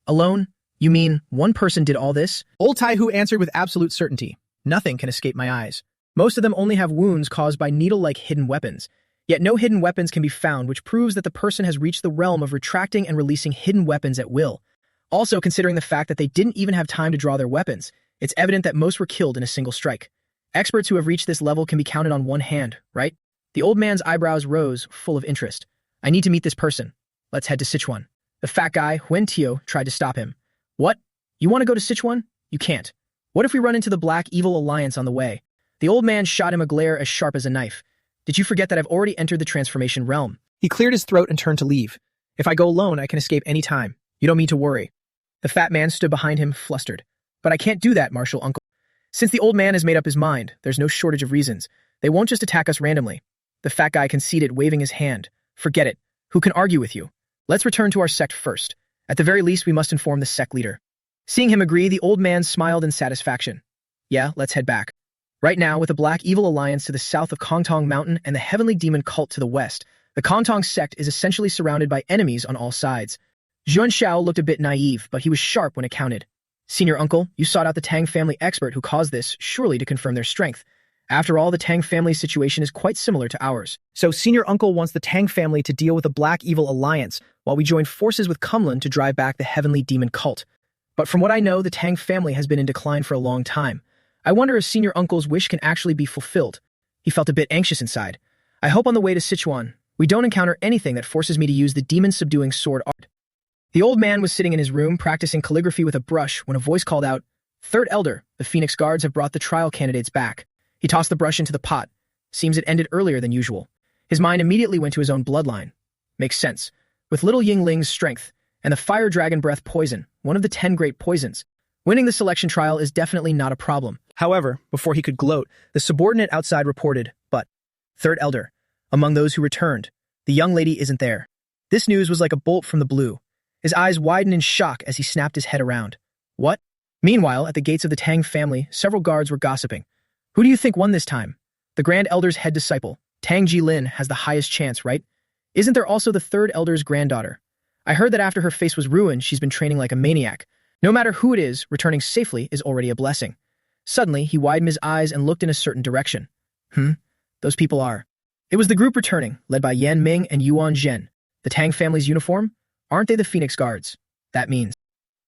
Alone? You mean one person did all this? Old Tai Hu answered with absolute certainty. Nothing can escape my eyes. Most of them only have wounds caused by needle-like hidden weapons. Yet no hidden weapons can be found, which proves that the person has reached the realm of retracting and releasing hidden weapons at will. Also, considering the fact that they didn't even have time to draw their weapons, it's evident that most were killed in a single strike. Experts who have reached this level can be counted on one hand, right? The old man's eyebrows rose, full of interest. I need to meet this person. Let's head to Sichuan. The fat guy, Huentio, tried to stop him. What? You want to go to Sichuan? You can't. What if we run into the Black Evil Alliance on the way? The old man shot him a glare as sharp as a knife. Did you forget that I've already entered the transformation realm? He cleared his throat and turned to leave. If I go alone, I can escape any time. You don't need to worry. The fat man stood behind him, flustered. But I can't do that, Martial Uncle. Since the old man has made up his mind, there's no shortage of reasons. They won't just attack us randomly. The fat guy conceded, waving his hand. Forget it. Who can argue with you? Let's return to our sect first. At the very least, we must inform the sect leader. Seeing him agree, the old man smiled in satisfaction. Yeah, let's head back. Right now, with the Black Evil Alliance to the south of Kongtong Mountain and the Heavenly Demon Cult to the west, the Kongtong sect is essentially surrounded by enemies on all sides. Juan Xiao looked a bit naive, but he was sharp when it counted. Senior uncle, you sought out the Tang family expert who caused this, surely to confirm their strength. After all, the Tang family's situation is quite similar to ours. So senior uncle wants the Tang family to deal with the Black Evil Alliance, while we join forces with Kunlun to drive back the Heavenly Demon Cult. But from what I know, the Tang family has been in decline for a long time. I wonder if senior uncle's wish can actually be fulfilled. He felt a bit anxious inside. I hope on the way to Sichuan, we don't encounter anything that forces me to use the demon-subduing sword art. The old man was sitting in his room practicing calligraphy with a brush when a voice called out, Third Elder, the Phoenix Guards have brought the trial candidates back. He tossed the brush into the pot. Seems it ended earlier than usual. His mind immediately went to his own bloodline. Makes sense. With little Yingling's strength and the fire dragon breath poison, one of the 10 great poisons, Winning the selection trial is definitely not a problem. However, before he could gloat, the subordinate outside reported, but third elder, among those who returned, the young lady isn't there. This news was like a bolt from the blue. His eyes widened in shock as he snapped his head around. What? Meanwhile, at the gates of the Tang family, several guards were gossiping. Who do you think won this time? The Grand Elder's head disciple, Tang Jilin, has the highest chance, right? Isn't there also the third elder's granddaughter? I heard that after her face was ruined, she's been training like a maniac. No matter who it is, returning safely is already a blessing. Suddenly, he widened his eyes and looked in a certain direction. Those people are. It was the group returning, led by Yan Ming and Yuan Zhen. The Tang family's uniform? Aren't they the Phoenix Guards? That means.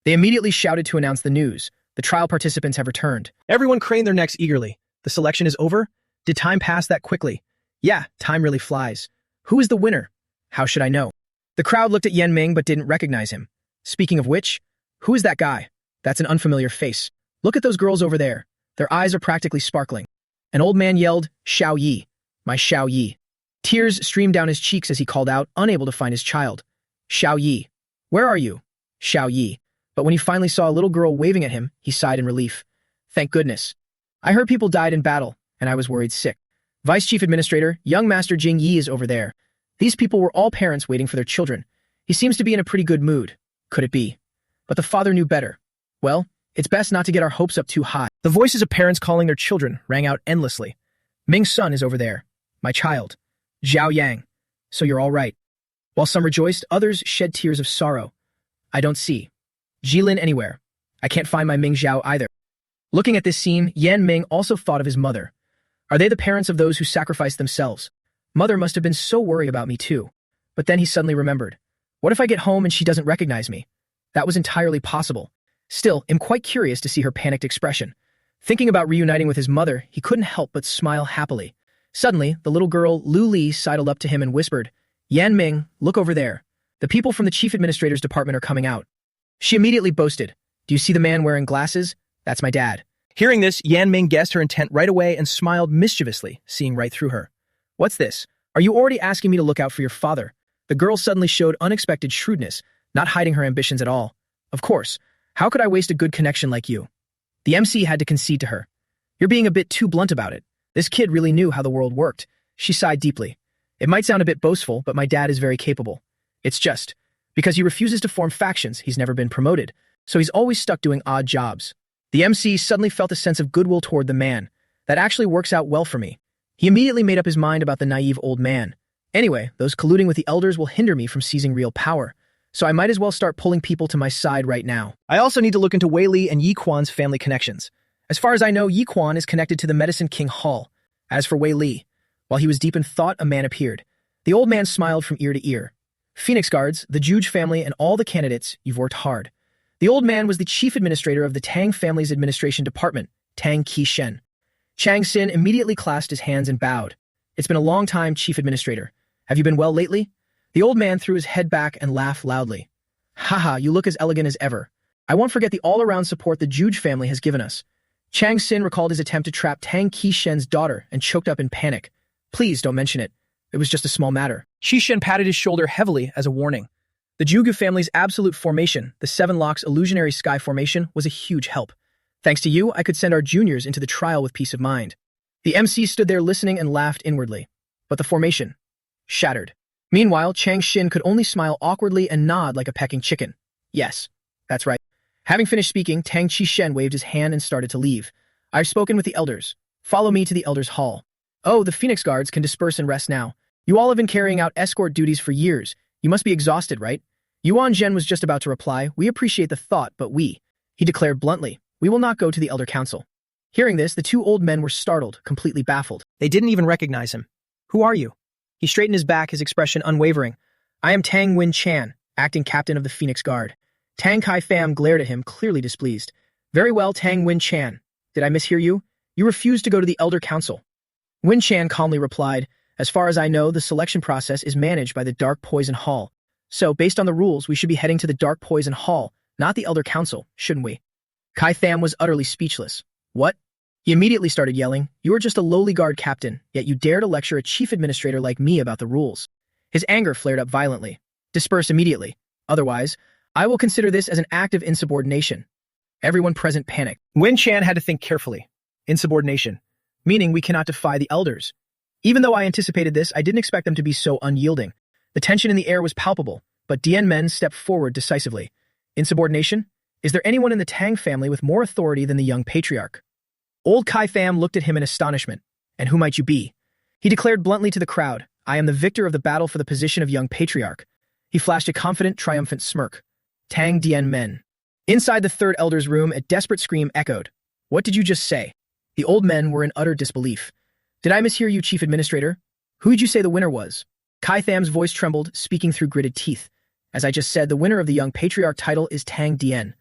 They immediately shouted to announce the news. The trial participants have returned. Everyone craned their necks eagerly. The selection is over? Did time pass that quickly? Yeah, time really flies. Who is the winner? How should I know? The crowd looked at Yan Ming but didn't recognize him. Speaking of which, who is that guy? That's an unfamiliar face. Look at those girls over there. Their eyes are practically sparkling. An old man yelled, Xiao Yi, my Xiao Yi. Tears streamed down his cheeks as he called out, unable to find his child. Xiao Yi, where are you? Xiao Yi. But when he finally saw a little girl waving at him, he sighed in relief. Thank goodness. I heard people died in battle, and I was worried sick. Vice Chief Administrator, young Master Jing Yi is over there. These people were all parents waiting for their children. He seems to be in a pretty good mood. Could it be? But the father knew better. Well, it's best not to get our hopes up too high. The voices of parents calling their children rang out endlessly. Ming's son is over there. My child. Zhao Yang. So you're all right. While some rejoiced, others shed tears of sorrow. I don't see Jilin anywhere. I can't find my Ming Zhao either. Looking at this scene, Yan Ming also thought of his mother. Are they the parents of those who sacrificed themselves? Mother must have been so worried about me too. But then he suddenly remembered. What if I get home and she doesn't recognize me? That was entirely possible. Still, I'm quite curious to see her panicked expression. Thinking about reuniting with his mother, he couldn't help but smile happily. Suddenly, the little girl, Lu Li, sidled up to him and whispered, Yan Ming, look over there. The people from the Chief Administrator's department are coming out. She immediately boasted, Do you see the man wearing glasses? That's my dad. Hearing this, Yan Ming guessed her intent right away and smiled mischievously, seeing right through her. What's this? Are you already asking me to look out for your father? The girl suddenly showed unexpected shrewdness, not hiding her ambitions at all. Of course, how could I waste a good connection like you? The MC had to concede to her. You're being a bit too blunt about it. This kid really knew how the world worked. She sighed deeply. It might sound a bit boastful, but my dad is very capable. It's just, because he refuses to form factions, he's never been promoted, so he's always stuck doing odd jobs. The MC suddenly felt a sense of goodwill toward the man. That actually works out well for me. He immediately made up his mind about the naive old man. Anyway, those colluding with the elders will hinder me from seizing real power, so I might as well start pulling people to my side right now. I also need to look into Wei Li and Yi Quan's family connections. As far as I know, Yi Quan is connected to the Medicine King Hall. As for Wei Li, while he was deep in thought, a man appeared. The old man smiled from ear to ear. Phoenix Guards, the Juge family, and all the candidates, you've worked hard. The old man was the chief administrator of the Tang family's administration department, Tang Qishen. Chang Xin immediately clasped his hands and bowed. It's been a long time, chief administrator. Have you been well lately? The old man threw his head back and laughed loudly. Haha, you look as elegant as ever. I won't forget the all-around support the Juge family has given us. Chang Xin recalled his attempt to trap Tang Qishen's daughter and choked up in panic. Please don't mention it. It was just a small matter. Qishen patted his shoulder heavily as a warning. The Jugu family's absolute formation, the Seven Locks illusionary sky formation, was a huge help. Thanks to you, I could send our juniors into the trial with peace of mind. The MC stood there listening and laughed inwardly. But the formation shattered. Meanwhile, Chang Xin could only smile awkwardly and nod like a pecking chicken. Yes, that's right. Having finished speaking, Tang Qishen waved his hand and started to leave. I've spoken with the elders. Follow me to the elders' hall. Oh, the Phoenix Guards can disperse and rest now. You all have been carrying out escort duties for years. You must be exhausted, right? Yuan Zhen was just about to reply, We appreciate the thought, but he declared bluntly, we will not go to the Elder Council. Hearing this, the two old men were startled, completely baffled. They didn't even recognize him. Who are you? He straightened his back, his expression unwavering. I am Tang Wen Chan, acting captain of the Phoenix Guard. Tang Kai Pham glared at him, clearly displeased. Very well, Tang Wen Chan. Did I mishear you? You refused to go to the Elder Council. Wen Chan calmly replied, As far as I know, the selection process is managed by the Dark Poison Hall. So, based on the rules, we should be heading to the Dark Poison Hall, not the Elder Council, shouldn't we? Kai Pham was utterly speechless. What? He immediately started yelling, You are just a lowly guard captain, yet you dare to lecture a chief administrator like me about the rules. His anger flared up violently. Disperse immediately. Otherwise, I will consider this as an act of insubordination. Everyone present panicked. Wen Chan had to think carefully. Insubordination, meaning we cannot defy the elders. Even though I anticipated this, I didn't expect them to be so unyielding. The tension in the air was palpable, but Dian Men stepped forward decisively. Insubordination? Is there anyone in the Tang family with more authority than the young patriarch? Old Kai Pham looked at him in astonishment. And who might you be? He declared bluntly to the crowd, I am the victor of the battle for the position of young patriarch. He flashed a confident, triumphant smirk. Tang Dian Men. Inside the third elder's room, a desperate scream echoed. What did you just say? The old men were in utter disbelief. Did I mishear you, Chief Administrator? Who did you say the winner was? Kai Tham's voice trembled, speaking through gritted teeth. As I just said, the winner of the young patriarch title is Tang Dien.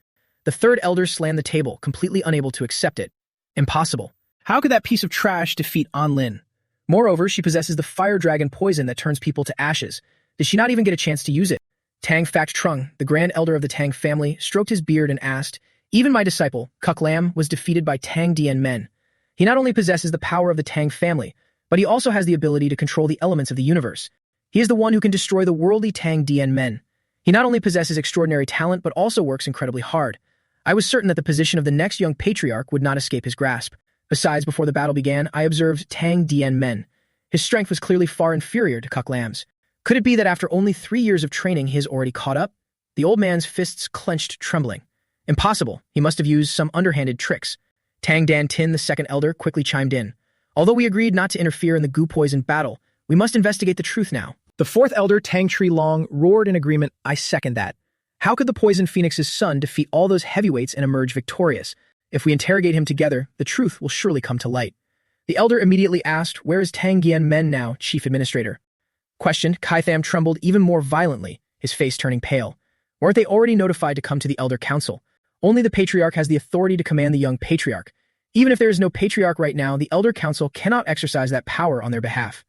The third elder slammed the table, completely unable to accept it. Impossible. How could that piece of trash defeat An Lin? Moreover, she possesses the fire dragon poison that turns people to ashes. Did she not even get a chance to use it? Tang Fact Trung, the grand elder of the Tang family, stroked his beard and asked, even my disciple, Kuk Lam, was defeated by Tang Dien Men. He not only possesses the power of the Tang family, but he also has the ability to control the elements of the universe. He is the one who can destroy the worldly Tang Dien Men. He not only possesses extraordinary talent, but also works incredibly hard. I was certain that the position of the next young patriarch would not escape his grasp. Besides, before the battle began, I observed Tang Dien Men. His strength was clearly far inferior to Kuk Lam's. Could it be that after only 3 years of training, he has already caught up? The old man's fists clenched, trembling. Impossible. He must have used some underhanded tricks. Tang Dan Tin, the second elder, quickly chimed in. Although we agreed not to interfere in the goo poison battle, we must investigate the truth now. The fourth elder, Tang Tri Long, roared in agreement. I second that. How could the Poison Phoenix's son defeat all those heavyweights and emerge victorious? If we interrogate him together, the truth will surely come to light. The elder immediately asked, where is Tang Gian Men now, Chief Administrator? Questioned, Kai Tham trembled even more violently, his face turning pale. Weren't they already notified to come to the Elder Council? Only the Patriarch has the authority to command the young Patriarch. Even if there is no Patriarch right now, the Elder Council cannot exercise that power on their behalf.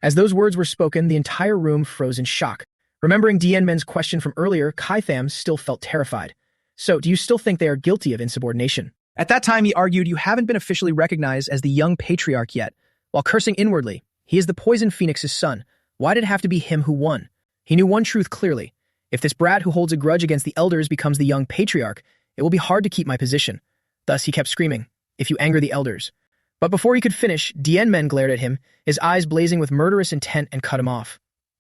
As those words were spoken, the entire room froze in shock. Remembering Dien Men's question from earlier, Kai Tham still felt terrified. So, do you still think they are guilty of insubordination? At that time, he argued, you haven't been officially recognized as the young Patriarch yet. While cursing inwardly, he is the Poison Phoenix's son. Why did it have to be him who won? He knew one truth clearly. If this brat who holds a grudge against the elders becomes the young Patriarch, it will be hard to keep my position. Thus, he kept screaming, if you anger the elders. But before he could finish, Dien Men glared at him, his eyes blazing with murderous intent, and cut him off.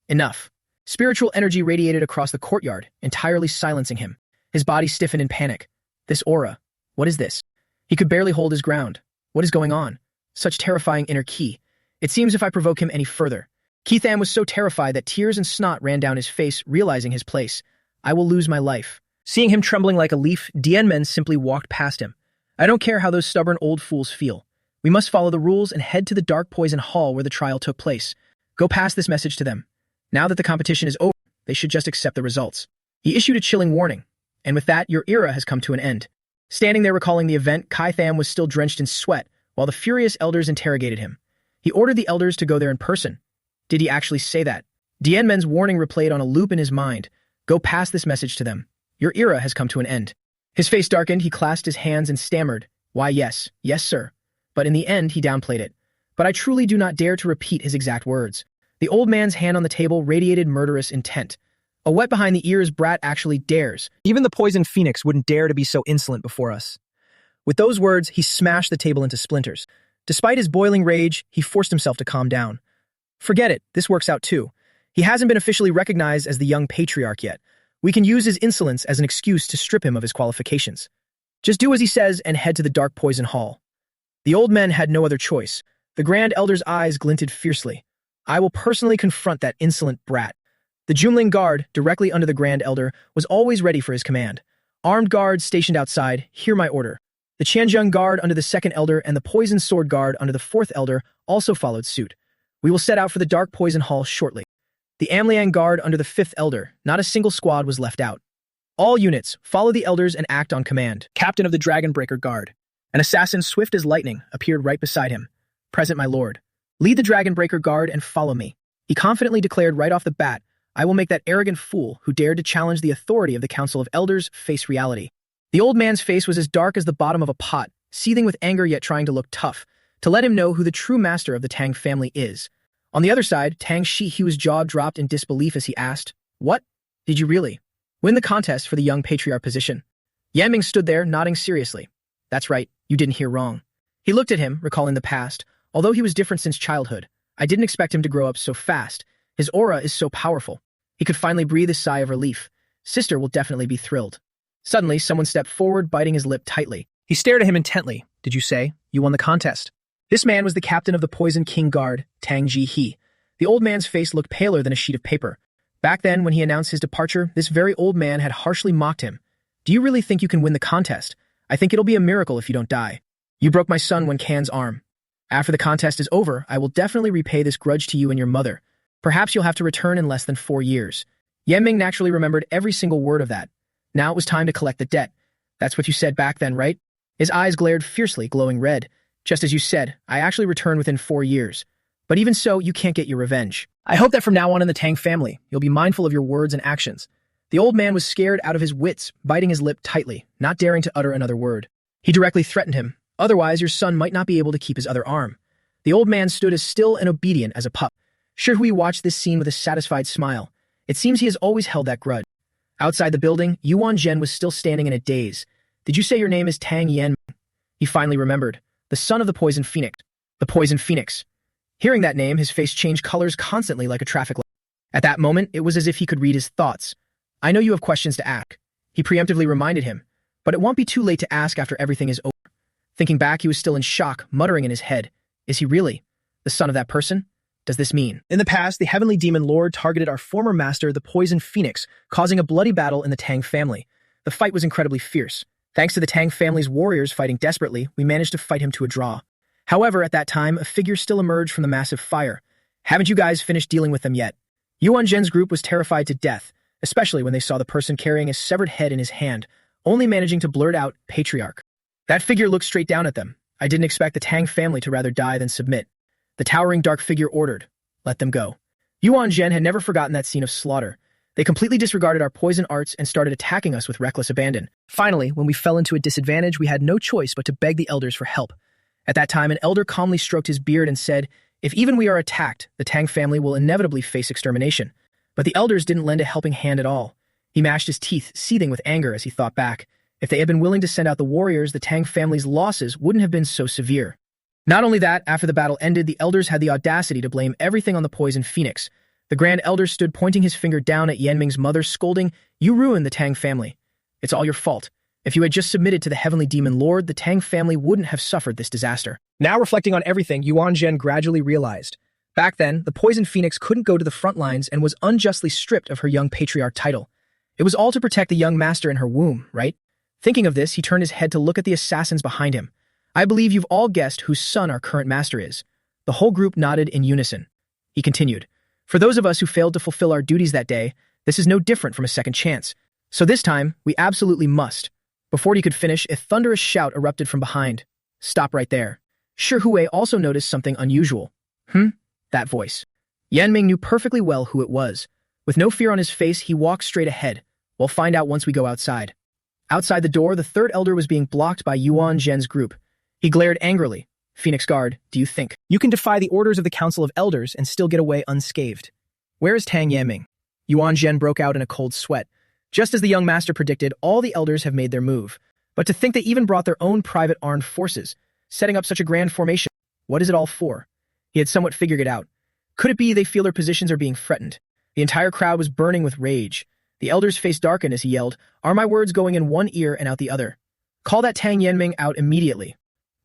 Enough. Spiritual energy radiated across the courtyard, entirely silencing him. His body stiffened in panic. This aura. What is this? He could barely hold his ground. What is going on? Such terrifying inner ki. It seems if I provoke him any further. Ki Tham was so terrified that tears and snot ran down his face, realizing his place. I will lose my life. Seeing him trembling like a leaf, Dien Men simply walked past him. I don't care how those stubborn old fools feel. We must follow the rules and head to the Dark Poison Hall where the trial took place. Go pass this message to them. Now that the competition is over, they should just accept the results. He issued a chilling warning. And with that, your era has come to an end. Standing there recalling the event, Kai Tham was still drenched in sweat, while the furious elders interrogated him. He ordered the elders to go there in person. Did he actually say that? Dien Men's warning replayed on a loop in his mind. Go pass this message to them. Your era has come to an end. His face darkened, he clasped his hands and stammered. Why, yes, sir. But in the end, he downplayed it. But I truly do not dare to repeat his exact words. The old man's hand on the table radiated murderous intent. A wet behind the ears brat actually dares. Even the Poison Phoenix wouldn't dare to be so insolent before us. With those words, he smashed the table into splinters. Despite his boiling rage, he forced himself to calm down. Forget it, this works out too. He hasn't been officially recognized as the young Patriarch yet. We can use his insolence as an excuse to strip him of his qualifications. Just do as he says and head to the Dark Poison Hall. The old men had no other choice. The Grand Elder's eyes glinted fiercely. I will personally confront that insolent brat. The Jumling Guard, directly under the Grand Elder, was always ready for his command. Armed guards stationed outside, hear my order. The Qianzheng Guard under the Second Elder and the Poison Sword Guard under the Fourth Elder also followed suit. We will set out for the Dark Poison Hall shortly. The Amliang Guard under the Fifth Elder, not a single squad was left out. All units, follow the elders and act on command. Captain of the Dragonbreaker Guard. An assassin swift as lightning appeared right beside him. Present, my lord. Lead the Dragonbreaker Guard and follow me. He confidently declared right off the bat, I will make that arrogant fool who dared to challenge the authority of the Council of Elders face reality. The old man's face was as dark as the bottom of a pot, seething with anger yet trying to look tough, to let him know who the true master of the Tang family is. On the other side, Tang Shihu's jaw dropped in disbelief as he asked, what? Did you really win the contest for the young Patriarch position? Yanming stood there, nodding seriously. That's right, you didn't hear wrong. He looked at him, recalling the past. Although he was different since childhood, I didn't expect him to grow up so fast. His aura is so powerful. He could finally breathe a sigh of relief. Sister will definitely be thrilled. Suddenly, someone stepped forward, biting his lip tightly. He stared at him intently. Did you say? You won the contest. This man was the captain of the Poison King Guard, Tang Ji-hee. The old man's face looked paler than a sheet of paper. Back then, when he announced his departure, this very old man had harshly mocked him. Do you really think you can win the contest? I think it'll be a miracle if you don't die. You broke my son Wen Can's arm. After the contest is over, I will definitely repay this grudge to you and your mother. Perhaps you'll have to return in less than 4 years. Yanming naturally remembered every single word of that. Now it was time to collect the debt. That's what you said back then, right? His eyes glared fiercely, glowing red. Just as you said, I actually return within 4 years. But even so, you can't get your revenge. I hope that from now on in the Tang family, you'll be mindful of your words and actions. The old man was scared out of his wits, biting his lip tightly, not daring to utter another word. He directly threatened him. Otherwise, your son might not be able to keep his other arm. The old man stood as still and obedient as a pup. Shihui watched this scene with a satisfied smile. It seems he has always held that grudge. Outside the building, Yuan Zhen was still standing in a daze. Did you say your name is Tang Yanming? He finally remembered. The son of the Poison Phoenix. The Poison Phoenix. Hearing that name, his face changed colors constantly like a traffic light. At that moment, it was as if he could read his thoughts. I know you have questions to ask. He preemptively reminded him. But it won't be too late to ask after everything is over. Thinking back, he was still in shock, muttering in his head. Is he really the son of that person? Does this mean? In the past, the Heavenly Demon Lord targeted our former master, the Poison Phoenix, causing a bloody battle in the Tang family. The fight was incredibly fierce. Thanks to the Tang family's warriors fighting desperately, we managed to fight him to a draw. However, at that time, a figure still emerged from the massive fire. Haven't you guys finished dealing with them yet? Yuan Zhen's group was terrified to death, especially when they saw the person carrying a severed head in his hand, only managing to blurt out, Patriarch. That figure looked straight down at them. I didn't expect the Tang family to rather die than submit. The towering dark figure ordered, let them go. Yuan Zhen had never forgotten that scene of slaughter. They completely disregarded our poison arts and started attacking us with reckless abandon. Finally, when we fell into a disadvantage, we had no choice but to beg the elders for help. At that time, an elder calmly stroked his beard and said, if even we are attacked, the Tang family will inevitably face extermination. But the elders didn't lend a helping hand at all. He mashed his teeth, seething with anger as he thought back. If they had been willing to send out the warriors, the Tang family's losses wouldn't have been so severe. Not only that, after the battle ended, the elders had the audacity to blame everything on the Poison Phoenix. The Grand Elder stood pointing his finger down at Yanming's mother, scolding, you ruined the Tang family. It's all your fault. If you had just submitted to the Heavenly Demon Lord, the Tang family wouldn't have suffered this disaster. Now reflecting on everything, Yuan Zhen gradually realized. Back then, the Poison Phoenix couldn't go to the front lines and was unjustly stripped of her young patriarch title. It was all to protect the young master in her womb, right? Thinking of this, he turned his head to look at the assassins behind him. I believe you've all guessed whose son our current master is. The whole group nodded in unison. He continued, for those of us who failed to fulfill our duties that day, this is no different from a second chance. So this time, we absolutely must. Before he could finish, a thunderous shout erupted from behind. Stop right there. Shihui also noticed something unusual. That voice. Yanming knew perfectly well who it was. With no fear on his face, he walked straight ahead. We'll find out once we go outside. Outside the door, the third elder was being blocked by Yuan Zhen's group. He glared angrily. Phoenix Guard, do you think you can defy the orders of the Council of Elders and still get away unscathed? Where is Tang Yanming? Yuan Zhen broke out in a cold sweat. Just as the young master predicted, all the elders have made their move. But to think they even brought their own private armed forces, setting up such a grand formation, what is it all for? He had somewhat figured it out. Could it be they feel their positions are being threatened? The entire crowd was burning with rage. The elder's face darkened as he yelled, are my words going in one ear and out the other? Call that Tang Yanming out immediately.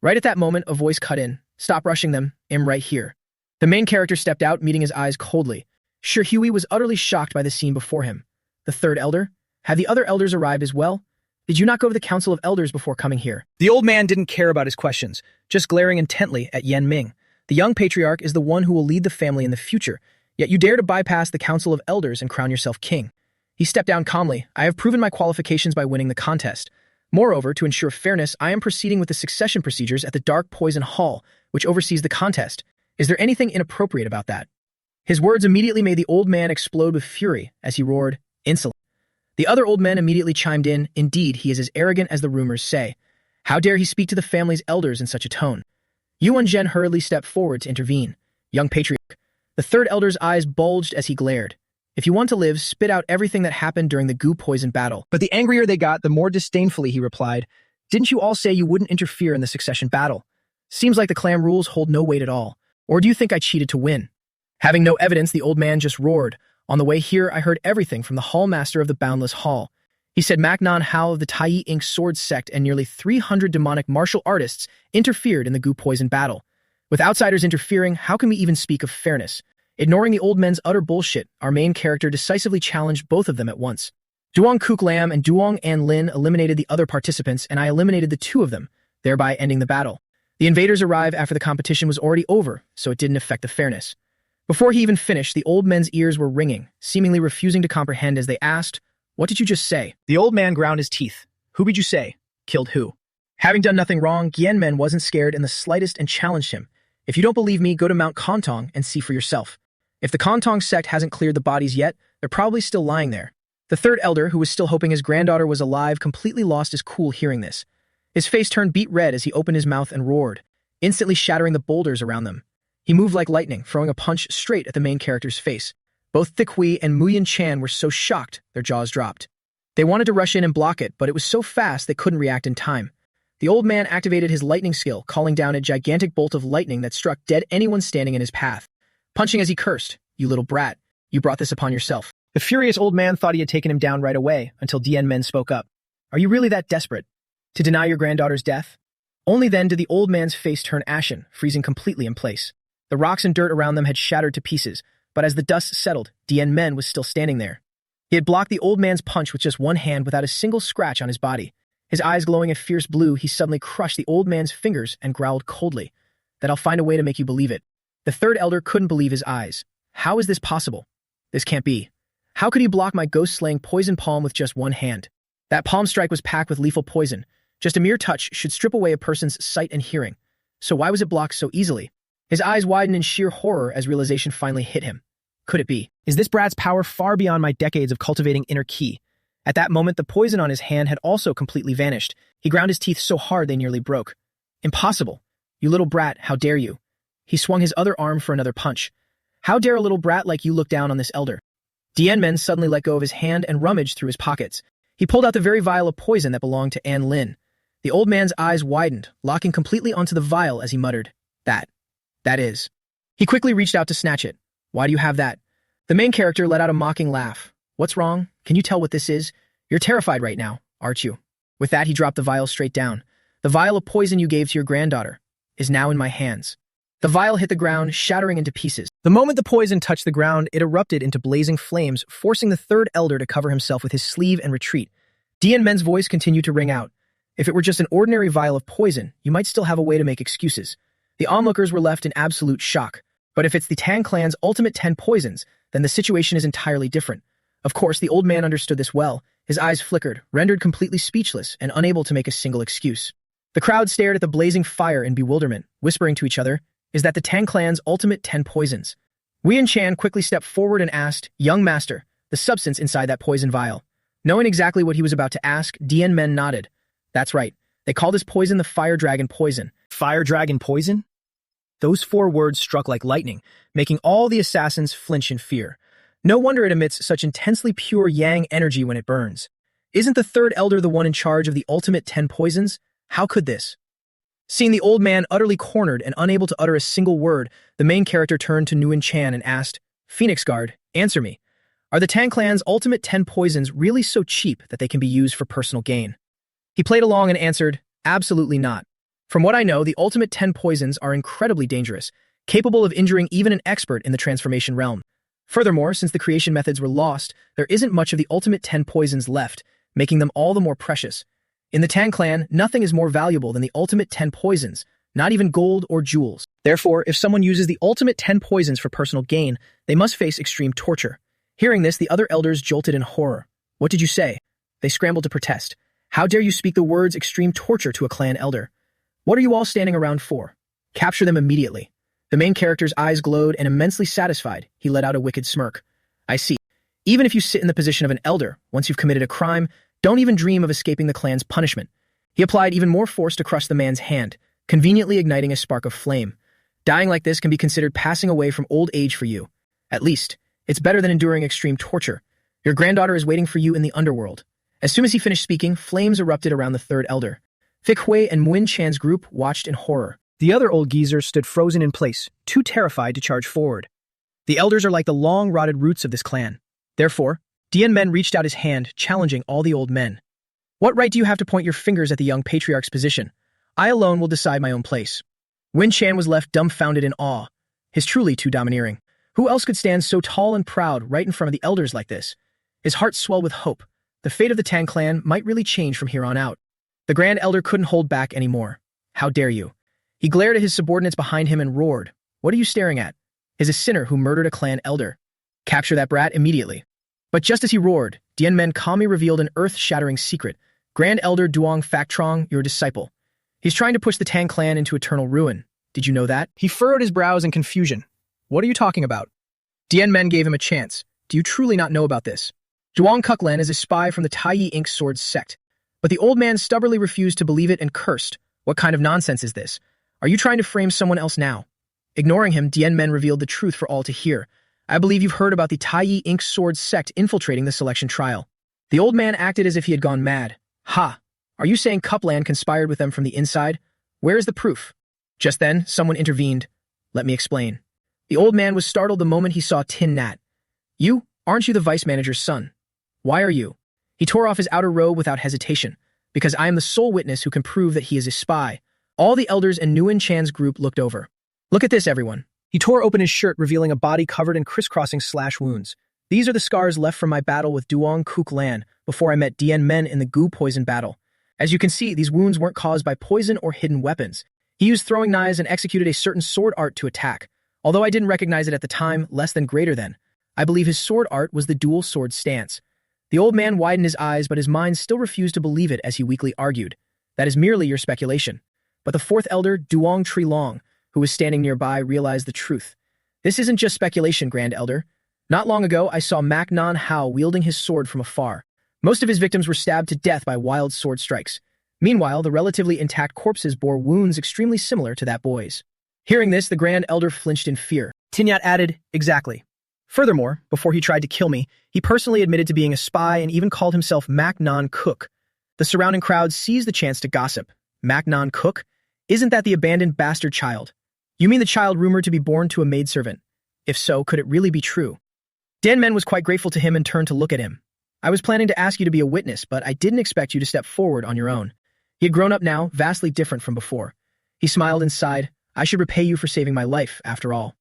Right at that moment, a voice cut in. Stop rushing them. I'm right here. The main character stepped out, meeting his eyes coldly. Shihui was utterly shocked by the scene before him. The third elder? Have the other elders arrived as well? Did you not go to the Council of Elders before coming here? The old man didn't care about his questions, just glaring intently at Yanming. The young patriarch is the one who will lead the family in the future, yet you dare to bypass the Council of Elders and crown yourself king. He stepped down calmly. I have proven my qualifications by winning the contest. Moreover, to ensure fairness, I am proceeding with the succession procedures at the Dark Poison Hall, which oversees the contest. Is there anything inappropriate about that? His words immediately made the old man explode with fury as he roared, insolent. The other old men immediately chimed in, indeed, he is as arrogant as the rumors say. How dare he speak to the family's elders in such a tone? Yuan Zhen hurriedly stepped forward to intervene. Young patriarch. The third elder's eyes bulged as he glared. If you want to live, spit out everything that happened during the goo poison battle. But the angrier they got, the more disdainfully he replied, didn't you all say you wouldn't interfere in the succession battle? Seems like the clan rules hold no weight at all. Or do you think I cheated to win? Having no evidence, the old man just roared. On the way here, I heard everything from the hall master of the Boundless Hall. He said Macnon Hao of the Tai Inc. sword sect and nearly 300 demonic martial artists interfered in the goo poison battle. With outsiders interfering, how can we even speak of fairness? Ignoring the old men's utter bullshit, our main character decisively challenged both of them at once. Duong Kuk Lam and Duong An Lin eliminated the other participants, and I eliminated the two of them, thereby ending the battle. The invaders arrived after the competition was already over, so it didn't affect the fairness. Before he even finished, the old men's ears were ringing, seemingly refusing to comprehend as they asked, "What did you just say?" The old man ground his teeth. "Who did you say? Killed who?" Having done nothing wrong, Gienmen wasn't scared in the slightest and challenged him. "If you don't believe me, go to Mount Kontong and see for yourself. If the Kontong sect hasn't cleared the bodies yet, they're probably still lying there." The third elder, who was still hoping his granddaughter was alive, completely lost his cool hearing this. His face turned beet red as he opened his mouth and roared, instantly shattering the boulders around them. He moved like lightning, throwing a punch straight at the main character's face. Both Thick Hui and Muyin Chan were so shocked, their jaws dropped. They wanted to rush in and block it, but it was so fast they couldn't react in time. The old man activated his lightning skill, calling down a gigantic bolt of lightning that struck dead anyone standing in his path. Punching as he cursed, "You little brat, you brought this upon yourself." The furious old man thought he had taken him down right away, until Dien Men spoke up. "Are you really that desperate? To deny your granddaughter's death?" Only then did the old man's face turn ashen, freezing completely in place. The rocks and dirt around them had shattered to pieces, but as the dust settled, Dien Men was still standing there. He had blocked the old man's punch with just one hand without a single scratch on his body. His eyes glowing a fierce blue, he suddenly crushed the old man's fingers and growled coldly, "That I'll find a way to make you believe it." The third elder couldn't believe his eyes. How is this possible? This can't be. How could he block my ghost-slaying poison palm with just one hand? That palm strike was packed with lethal poison. Just a mere touch should strip away a person's sight and hearing. So why was it blocked so easily? His eyes widened in sheer horror as realization finally hit him. Could it be? Is this brat's power far beyond my decades of cultivating inner ki? At that moment, the poison on his hand had also completely vanished. He ground his teeth so hard they nearly broke. Impossible. You little brat, how dare you? He swung his other arm for another punch. How dare a little brat like you look down on this elder? Dien Men suddenly let go of his hand and rummaged through his pockets. He pulled out the very vial of poison that belonged to An Lin. The old man's eyes widened, locking completely onto the vial as he muttered, That is. He quickly reached out to snatch it. "Why do you have that?" The main character let out a mocking laugh. "What's wrong? Can you tell what this is? You're terrified right now, aren't you?" With that, he dropped the vial straight down. "The vial of poison you gave to your granddaughter is now in my hands." The vial hit the ground, shattering into pieces. The moment the poison touched the ground, it erupted into blazing flames, forcing the third elder to cover himself with his sleeve and retreat. Dien Men's voice continued to ring out. "If it were just an ordinary vial of poison, you might still have a way to make excuses." The onlookers were left in absolute shock. But if it's the Tang clan's ultimate 10 poisons, then the situation is entirely different. Of course, the old man understood this well. His eyes flickered, rendered completely speechless and unable to make a single excuse. The crowd stared at the blazing fire in bewilderment, whispering to each other, "Is that the Tang clan's ultimate 10 poisons?" Wei Chan quickly stepped forward and asked, "Young master, the substance inside that poison vial." Knowing exactly what he was about to ask, Dien Men nodded. "That's right. They call this poison the Fire Dragon Poison." Fire Dragon Poison? Those 4 words struck like lightning, making all the assassins flinch in fear. No wonder it emits such intensely pure yang energy when it burns. Isn't the third elder the one in charge of the ultimate 10 poisons? How could this? Seeing the old man utterly cornered and unable to utter a single word, the main character turned to Nguyen Chan and asked, "Phoenix Guard, answer me. Are the Tang clan's ultimate 10 poisons really so cheap that they can be used for personal gain?" He played along and answered, "Absolutely not. From what I know, the ultimate 10 poisons are incredibly dangerous, capable of injuring even an expert in the transformation realm. Furthermore, since the creation methods were lost, there isn't much of the ultimate 10 poisons left, making them all the more precious. In the Tang clan, nothing is more valuable than the ultimate 10 poisons, not even gold or jewels. Therefore, if someone uses the ultimate 10 poisons for personal gain, they must face extreme torture." Hearing this, the other elders jolted in horror. "What did you say?" They scrambled to protest. "How dare you speak the words extreme torture to a clan elder? What are you all standing around for? Capture them immediately." The main character's eyes glowed, and immensely satisfied, he let out a wicked smirk. "I see. Even if you sit in the position of an elder, once you've committed a crime, don't even dream of escaping the clan's punishment." He applied even more force to crush the man's hand, conveniently igniting a spark of flame. "Dying like this can be considered passing away from old age for you. At least, It's better than enduring extreme torture. Your granddaughter is waiting for you in the underworld." As soon as he finished speaking, flames erupted around the third elder. Vic Hui and Muin Chan's group watched in horror. The other old geezers stood frozen in place, too terrified to charge forward. The elders are like the long-rotted roots of this clan. Therefore, Dian Men reached out his hand, challenging all the old men. "What right do you have to point your fingers at the young patriarch's position? I alone will decide my own place." Win Chan was left dumbfounded in awe. He's truly too domineering. Who else could stand so tall and proud right in front of the elders like this? His heart swelled with hope. The fate of the Tang clan might really change from here on out. The Grand Elder couldn't hold back anymore. "How dare you?" He glared at his subordinates behind him and roared. "What are you staring at? He's a sinner who murdered a clan elder. Capture that brat immediately." But just as he roared, Dian Men calmly revealed an earth-shattering secret. "Grand Elder Duong Factrong, your disciple. He's trying to push the Tang clan into eternal ruin. Did you know that?" He furrowed his brows in confusion. "What are you talking about?" Dian Men gave him a chance. "Do you truly not know about this? Duong Kuklan is a spy from the Taiyi Ink Sword sect." But the old man stubbornly refused to believe it and cursed. "What kind of nonsense is this? Are you trying to frame someone else now?" Ignoring him, Dian Men revealed the truth for all to hear. "I believe you've heard about the Taiyi Ink Sword sect infiltrating the selection trial." The old man acted as if he had gone mad. "Ha! Are you saying Cupland conspired with them from the inside? Where is the proof?" Just then, someone intervened. "Let me explain." The old man was startled the moment he saw Tin Nat. "You? Aren't you the vice manager's son? Why are you?" He tore off his outer robe without hesitation. "Because I am the sole witness who can prove that he is a spy." All the elders in Nguyen Chan's group looked over. "Look at this, everyone." He tore open his shirt, revealing a body covered in crisscrossing slash wounds. "These are the scars left from my battle with Duong Kuk Lan before I met Dian Men in the Gu poison battle. As you can see, these wounds weren't caused by poison or hidden weapons. He used throwing knives and executed a certain sword art to attack. Although I didn't recognize it at the time, less than greater than. I believe his sword art was the dual sword stance." The old man widened his eyes, but his mind still refused to believe it as he weakly argued. "That is merely your speculation." But the fourth elder, Duong Tri Long, who was standing nearby, realized the truth. "This isn't just speculation, Grand Elder. Not long ago, I saw Mak Non Hao wielding his sword from afar. Most of his victims were stabbed to death by wild sword strikes. Meanwhile, the relatively intact corpses bore wounds extremely similar to that boy's." Hearing this, the Grand Elder flinched in fear. Tinyat added, "Exactly. Furthermore, before he tried to kill me, he personally admitted to being a spy and even called himself Mak Non Cook." The surrounding crowd seized the chance to gossip. "Mak Non Cook? Isn't that the abandoned bastard child? You mean the child rumored to be born to a maidservant? If so, could it really be true?" Dan Men was quite grateful to him and turned to look at him. "I was planning to ask you to be a witness, but I didn't expect you to step forward on your own." He had grown up now, vastly different from before. He smiled and sighed. "I should repay you for saving my life, after all."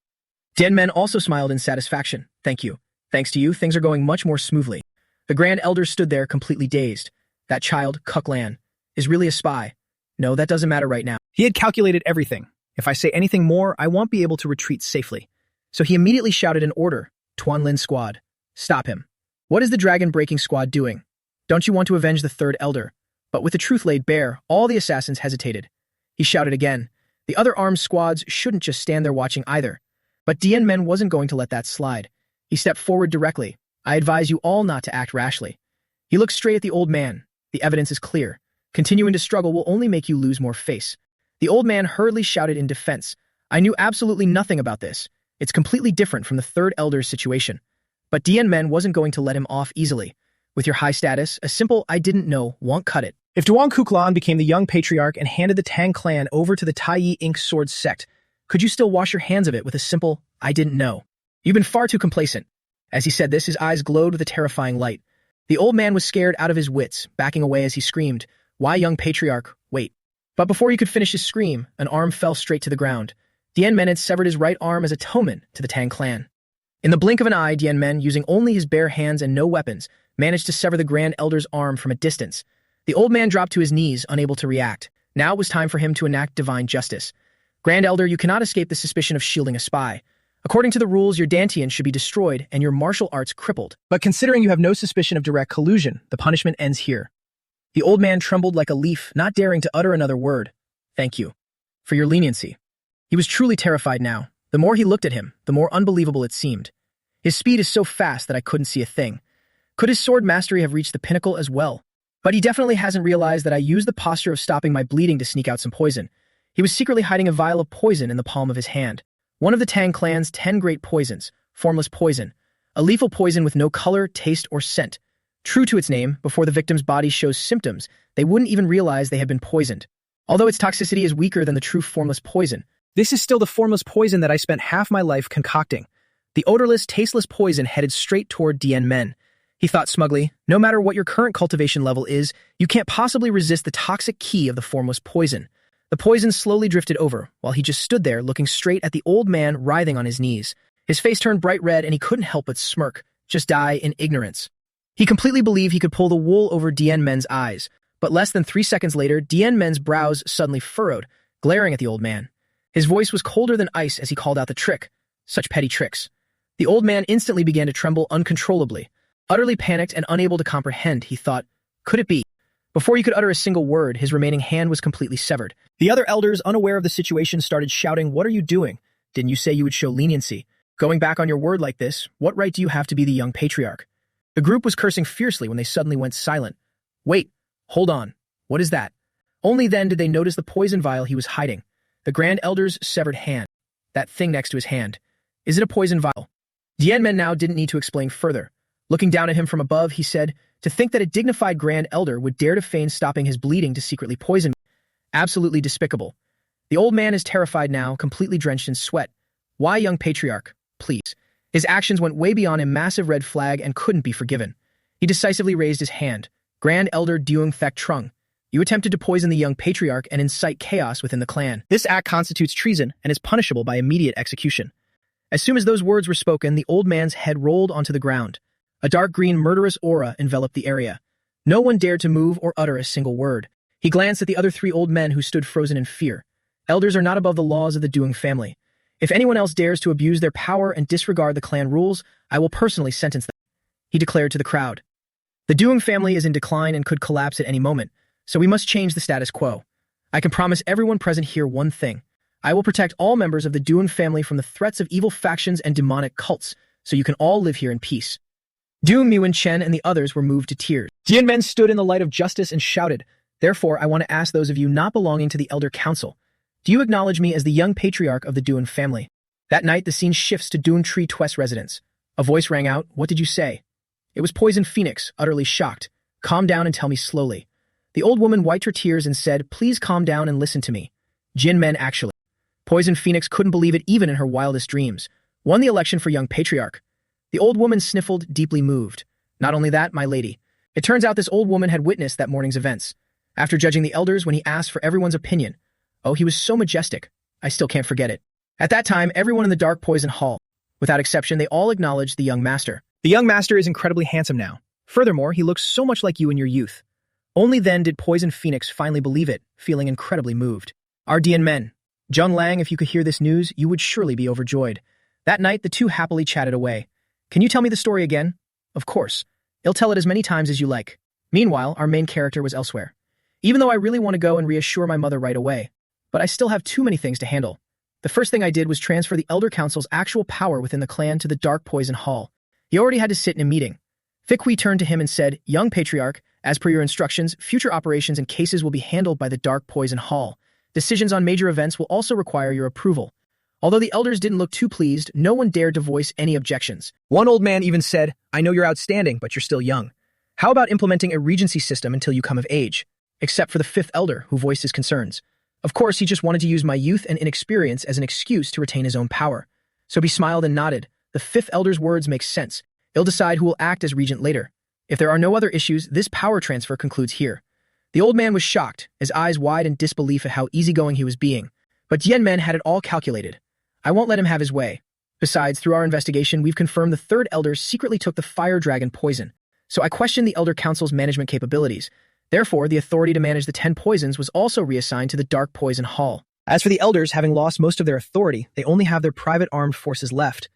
Dan Men also smiled in satisfaction. "Thank you. Thanks to you, things are going much more smoothly." The Grand Elder stood there completely dazed. "That child, Kuk Lan, is really a spy. No, that doesn't matter right now." He had calculated everything. "If I say anything more, I won't be able to retreat safely." So he immediately shouted an order. "Tuan Lin squad, stop him. What is the dragon-breaking squad doing? Don't you want to avenge the third elder?" But with the truth laid bare, all the assassins hesitated. He shouted again. The other armed squads shouldn't just stand there watching either. But Dian Men wasn't going to let that slide. He stepped forward directly. "I advise you all not to act rashly." He looked straight at the old man. "The evidence is clear. Continuing to struggle will only make you lose more face." The old man hurriedly shouted in defense. "I knew absolutely nothing about this. It's completely different from the third elder's situation." But Dian Men wasn't going to let him off easily. "With your high status, a simple 'I didn't know' won't cut it. If Duong Kuklan became the young patriarch and handed the Tang clan over to the Taiyi Ink Sword sect, could you still wash your hands of it with a simple 'I didn't know'? You've been far too complacent." As he said this, his eyes glowed with a terrifying light. The old man was scared out of his wits, backing away as he screamed, "Why, young patriarch, wait." But before he could finish his scream, an arm fell straight to the ground. Dian Men had severed his right arm as atonement to the Tang clan. In the blink of an eye, Dian Men, using only his bare hands and no weapons, managed to sever the Grand Elder's arm from a distance. The old man dropped to his knees, unable to react. Now it was time for him to enact divine justice. "Grand Elder, you cannot escape the suspicion of shielding a spy. According to the rules, your Dantian should be destroyed and your martial arts crippled. But considering you have no suspicion of direct collusion, the punishment ends here." The old man trembled like a leaf, not daring to utter another word. "Thank you for your leniency." He was truly terrified now. The more he looked at him, the more unbelievable it seemed. His speed is so fast that I couldn't see a thing. Could his sword mastery have reached the pinnacle as well? But he definitely hasn't realized that I used the posture of stopping my bleeding to sneak out some poison. He was secretly hiding a vial of poison in the palm of his hand. One of the Tang clan's 10 great poisons, formless poison. a lethal poison with no color, taste, or scent. True to its name, before the victim's body shows symptoms, they wouldn't even realize they had been poisoned. Although its toxicity is weaker than the true formless poison, this is still the formless poison that I spent half my life concocting. The odorless, tasteless poison headed straight toward Dien Men. He thought smugly, no matter what your current cultivation level is, you can't possibly resist the toxic key of the formless poison. The poison slowly drifted over, while he just stood there looking straight at the old man writhing on his knees. His face turned bright red and he couldn't help but smirk, just die in ignorance. He completely believed he could pull the wool over Dien Men's eyes, but less than 3 seconds later, Dien Men's brows suddenly furrowed, glaring at the old man. His voice was colder than ice as he called out the trick. Such petty tricks. The old man instantly began to tremble uncontrollably. Utterly panicked and unable to comprehend, he thought, could it be? Before he could utter a single word, his remaining hand was completely severed. The other elders, unaware of the situation, started shouting, "What are you doing? Didn't you say you would show leniency? Going back on your word like this, what right do you have to be the young patriarch?" The group was cursing fiercely when they suddenly went silent. Wait, hold on. What is that? Only then did they notice the poison vial he was hiding. The Grand Elder's severed hand. That thing next to his hand. Is it a poison vial? Dien Men now didn't need to explain further. Looking down at him from above, he said, "To think that a dignified Grand Elder would dare to feign stopping his bleeding to secretly poison me. Absolutely despicable." The old man is terrified now, completely drenched in sweat. Why, young patriarch? Please. His actions went way beyond a massive red flag and couldn't be forgiven. He decisively raised his hand. Grand Elder Duong Thek Trung, you attempted to poison the young patriarch and incite chaos within the clan. This act constitutes treason and is punishable by immediate execution. As soon as those words were spoken, the old man's head rolled onto the ground. A dark green murderous aura enveloped the area. No one dared to move or utter a single word. He glanced at the other 3 old men who stood frozen in fear. Elders are not above the laws of the Duong family. If anyone else dares to abuse their power and disregard the clan rules, I will personally sentence them, he declared to the crowd. The Duong family is in decline and could collapse at any moment, so we must change the status quo. I can promise everyone present here one thing. I will protect all members of the Duong family from the threats of evil factions and demonic cults, so you can all live here in peace. Duong Nguyen Chen and the others were moved to tears. Dien Men stood in the light of justice and shouted, "Therefore, I want to ask those of you not belonging to the Elder Council, do you acknowledge me as the young patriarch of the Duong family?" That night, the scene shifts to Duong Tree Twest's residence. A voice rang out, "What did you say?" It was Poison Phoenix, utterly shocked. "Calm down and tell me slowly." The old woman wiped her tears and said, "Please calm down and listen to me. Dien Men actually." Poison Phoenix couldn't believe it even in her wildest dreams. Won the election for young patriarch. The old woman sniffled, deeply moved. "Not only that, my lady. It turns out this old woman had witnessed that morning's events. After judging the elders when he asked for everyone's opinion. Oh, he was so majestic. I still can't forget it. At that time, everyone in the Dark Poison Hall, without exception, they all acknowledged the young master. The young master is incredibly handsome now. Furthermore, he looks so much like you in your youth." Only then did Poison Phoenix finally believe it, feeling incredibly moved. "Our Dien Men. Jung Lang, if you could hear this news, you would surely be overjoyed." That night, the two happily chatted away. "Can you tell me the story again?" "Of course. I'll tell it as many times as you like." Meanwhile, our main character was elsewhere. "Even though I really want to go and reassure my mother right away, but I still have too many things to handle. The first thing I did was transfer the Elder Council's actual power within the clan to the Dark Poison Hall. He already had to sit in a meeting. Fikhui turned to him and said, "Young Patriarch, as per your instructions, future operations and cases will be handled by the Dark Poison Hall. Decisions on major events will also require your approval." Although the elders didn't look too pleased, no one dared to voice any objections. One old man even said, "I know you're outstanding, but you're still young. How about implementing a regency system until you come of age?" Except for the 5th elder, who voiced his concerns. Of course, he just wanted to use my youth and inexperience as an excuse to retain his own power. So he smiled and nodded. The 5th elder's words make sense. He'll decide who will act as regent later. If there are no other issues, this power transfer concludes here. The old man was shocked, his eyes wide in disbelief at how easygoing he was being. But Dien Men had it all calculated. I won't let him have his way. Besides, through our investigation, we've confirmed the 3rd elder secretly took the fire dragon poison. So I questioned the Elder Council's management capabilities. Therefore, the authority to manage the 10 poisons was also reassigned to the Dark Poison Hall. As for the elders, having lost most of their authority, they only have their private armed forces left.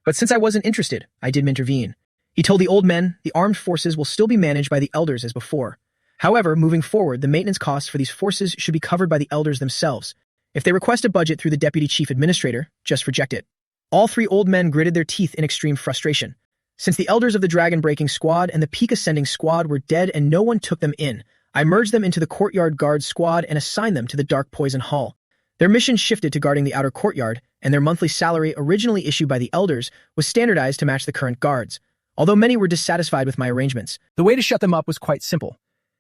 But since I wasn't interested, I didn't intervene. He told the old men the armed forces will still be managed by the elders as before. However, moving forward, the maintenance costs for these forces should be covered by the elders themselves. If they request a budget through the deputy chief administrator, just reject it. All 3 old men gritted their teeth in extreme frustration. Since the elders of the Dragon Breaking Squad and the Peak Ascending Squad were dead and no one took them in, I merged them into the Courtyard Guard Squad and assigned them to the Dark Poison Hall. Their mission shifted to guarding the outer courtyard and their monthly salary, originally issued by the elders, was standardized to match the current guards, although many were dissatisfied with my arrangements. The way to shut them up was quite simple.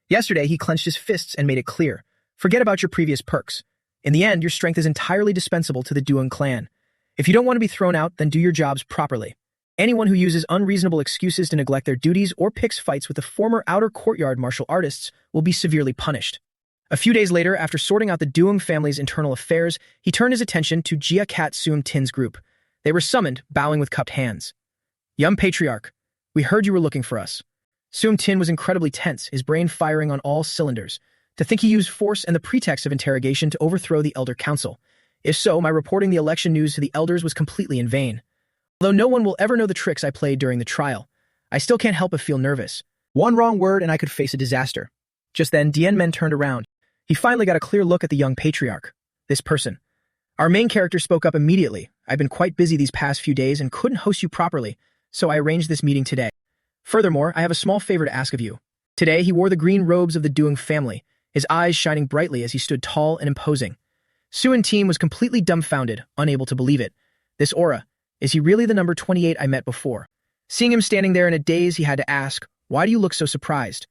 Yesterday, he clenched his fists and made it clear. Forget about your previous perks. In the end, your strength is entirely dispensable to the Duong clan. If you don't want to be thrown out, then do your jobs properly. Anyone who uses unreasonable excuses to neglect their duties or picks fights with the former outer courtyard martial artists will be severely punished. A few days later, after sorting out the Duong family's internal affairs, he turned his attention to Jia Kat Suum Tin's group. They were summoned, bowing with cupped hands. Young Patriarch, we heard you were looking for us. Suum Tin was incredibly tense, his brain firing on all cylinders. To think he used force and the pretext of interrogation to overthrow the Elder Council. If so, my reporting the election news to the elders was completely in vain. Although no one will ever know the tricks I played during the trial, I still can't help but feel nervous. One wrong word and I could face a disaster. Just then, Dien Men turned around. He finally got a clear look at the young patriarch. This person. Our main character spoke up immediately. I've been quite busy these past few days and couldn't host you properly, so I arranged this meeting today. Furthermore, I have a small favor to ask of you. Today, he wore the green robes of the Duong family, his eyes shining brightly as he stood tall and imposing. Suan Team was completely dumbfounded, unable to believe it. This aura. Is he really the number 28 I met before? Seeing him standing there in a daze, he had to ask, why do you look so surprised?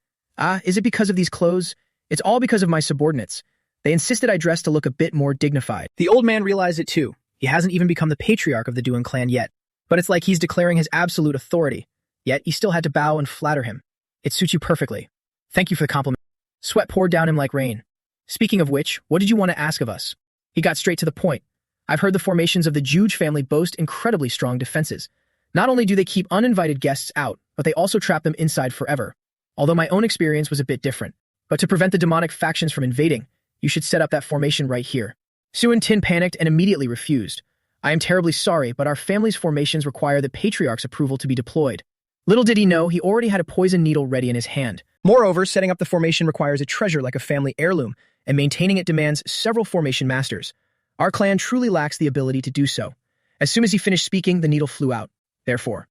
Is it because of these clothes? It's all because of my subordinates. They insisted I dress to look a bit more dignified. The old man realized it too. He hasn't even become the patriarch of the Duong clan yet. But it's like he's declaring his absolute authority. Yet he still had to bow and flatter him. It suits you perfectly. Thank you for the compliment. Sweat poured down him like rain. Speaking of which, what did you want to ask of us? He got straight to the point. I've heard the formations of the Juge family boast incredibly strong defenses. Not only do they keep uninvited guests out, but they also trap them inside forever. Although my own experience was a bit different. But to prevent the demonic factions from invading, you should set up that formation right here. Suan Tin panicked and immediately refused. I am terribly sorry, but our family's formations require the Patriarch's approval to be deployed. Little did he know, he already had a poison needle ready in his hand. Moreover, setting up the formation requires a treasure like a family heirloom, and maintaining it demands several formation masters. Our clan truly lacks the ability to do so. As soon as he finished speaking, the needle flew out. Therefore,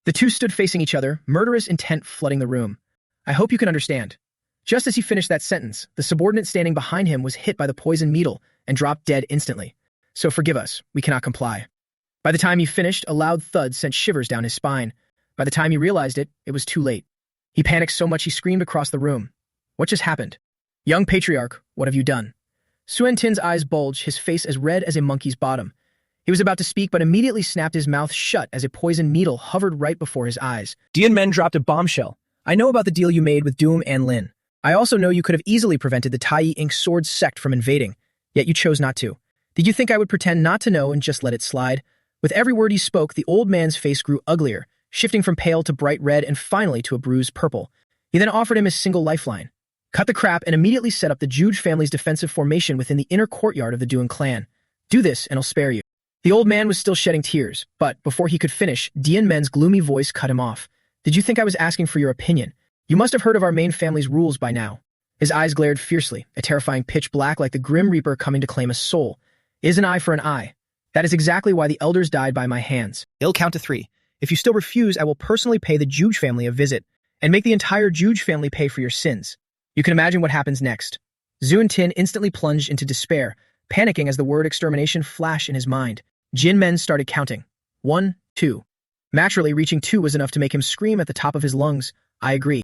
the two stood facing each other, murderous intent flooding the room. I hope you can understand. Just as he finished that sentence, the subordinate standing behind him was hit by the poison needle and dropped dead instantly. So forgive us, we cannot comply. By the time he finished, a loud thud sent shivers down his spine. By the time he realized it, it was too late. He panicked so much he screamed across the room. What just happened? Young Patriarch, what have you done? Suan Tin's eyes bulged, his face as red as a monkey's bottom. He was about to speak, but immediately snapped his mouth shut as a poisoned needle hovered right before his eyes. Dien Men dropped a bombshell. I know about the deal you made with Doom and Lin. I also know you could have easily prevented the Tai Ink Sword sect from invading, yet you chose not to. Did you think I would pretend not to know and just let it slide? With every word he spoke, the old man's face grew uglier, shifting from pale to bright red and finally to a bruised purple. He then offered him his single lifeline. Cut the crap and immediately set up the Juge family's defensive formation within the inner courtyard of the Duong clan. Do this and I'll spare you. The old man was still shedding tears, but before he could finish, Dien Men's gloomy voice cut him off. Did you think I was asking for your opinion? You must have heard of our main family's rules by now. His eyes glared fiercely, a terrifying pitch black like the Grim Reaper coming to claim a soul. It is an eye for an eye. That is exactly why the elders died by my hands. I'll count to 3. If you still refuse, I will personally pay the Juge family a visit, and make the entire Juge family pay for your sins. You can imagine what happens next. Zuan Tin instantly plunged into despair, panicking as the word extermination flashed in his mind. Jin Men started counting. 1, 2. Naturally, reaching 2 was enough to make him scream at the top of his lungs. I agree.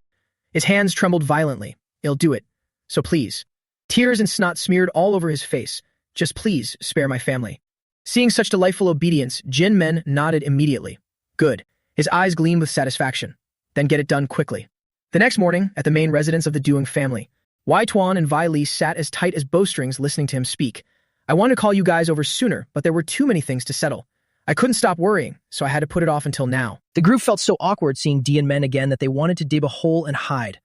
His hands trembled violently. I'll do it. So please. Tears and snot smeared all over his face. Just please, spare my family. Seeing such delightful obedience, Jin Men nodded immediately. Good. His eyes gleamed with satisfaction. Then get it done quickly. The next morning, at the main residence of the Duong family, Wai Tuan and Vi Li sat as tight as bowstrings listening to him speak. I wanted to call you guys over sooner, but there were too many things to settle. I couldn't stop worrying, so I had to put it off until now. The group felt so awkward seeing Dien Men again that they wanted to dig a hole and hide.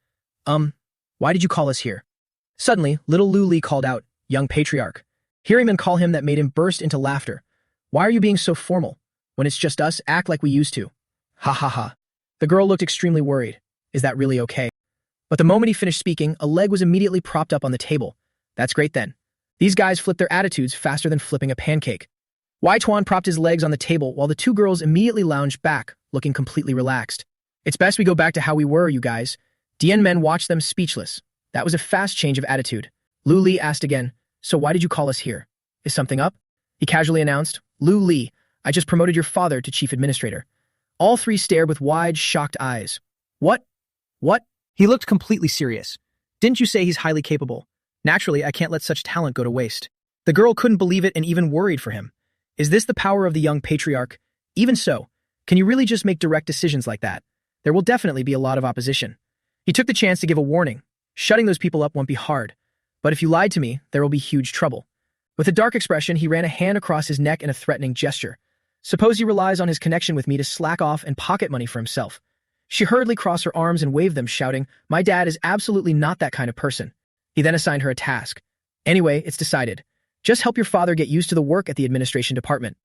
Why did you call us here? Suddenly, little Lu Li called out, Young Patriarch. Hearing men call him that made him burst into laughter. Why are you being so formal? When it's just us, act like we used to. Ha ha ha. The girl looked extremely worried. Is that really okay? But the moment he finished speaking, a leg was immediately propped up on the table. That's great then. These guys flip their attitudes faster than flipping a pancake. Wai Tuan propped his legs on the table while the two girls immediately lounged back, looking completely relaxed. It's best we go back to how we were, you guys. Dien Men watched them speechless. That was a fast change of attitude. Lu Li asked again, so why did you call us here? Is something up? He casually announced, Lu Li, I just promoted your father to chief administrator. All three stared with wide, shocked eyes. What? What? He looked completely serious. Didn't you say he's highly capable? Naturally, I can't let such talent go to waste. The girl couldn't believe it and even worried for him. Is this the power of the young patriarch? Even so, can you really just make direct decisions like that? There will definitely be a lot of opposition. He took the chance to give a warning. Shutting those people up won't be hard. But if you lied to me, there will be huge trouble. With a dark expression, he ran a hand across his neck in a threatening gesture. Suppose he relies on his connection with me to slack off and pocket money for himself. She hurriedly crossed her arms and waved them, shouting, "My dad is absolutely not that kind of person." He then assigned her a task. "Anyway, it's decided. Just help your father get used to the work at the administration department."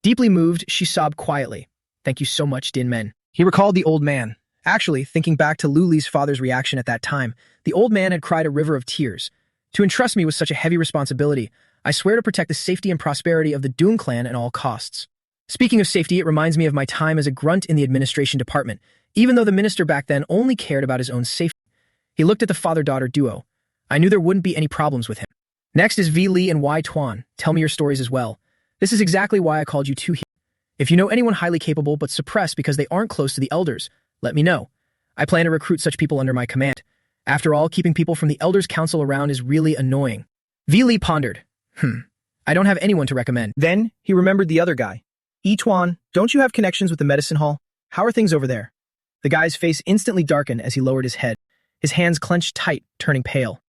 Deeply moved, she sobbed quietly. "Thank you so much, Din Men." He recalled the old man. Actually, thinking back to Lu Li's father's reaction at that time, the old man had cried a river of tears. To entrust me with such a heavy responsibility, I swear to protect the safety and prosperity of the Doon clan at all costs. Speaking of safety, it reminds me of my time as a grunt in the administration department, even though the minister back then only cared about his own safety. He looked at the father-daughter duo. I knew there wouldn't be any problems with him. Next is V. Li and Y. Tuan. Tell me your stories as well. This is exactly why I called you two here. If you know anyone highly capable but suppressed because they aren't close to the elders, let me know. I plan to recruit such people under my command. After all, keeping people from the elders' council around is really annoying. V. Li pondered. I don't have anyone to recommend. Then, he remembered the other guy. Yi Tuan, don't you have connections with the medicine hall? How are things over there? The guy's face instantly darkened as he lowered his head. His hands clenched tight, turning pale.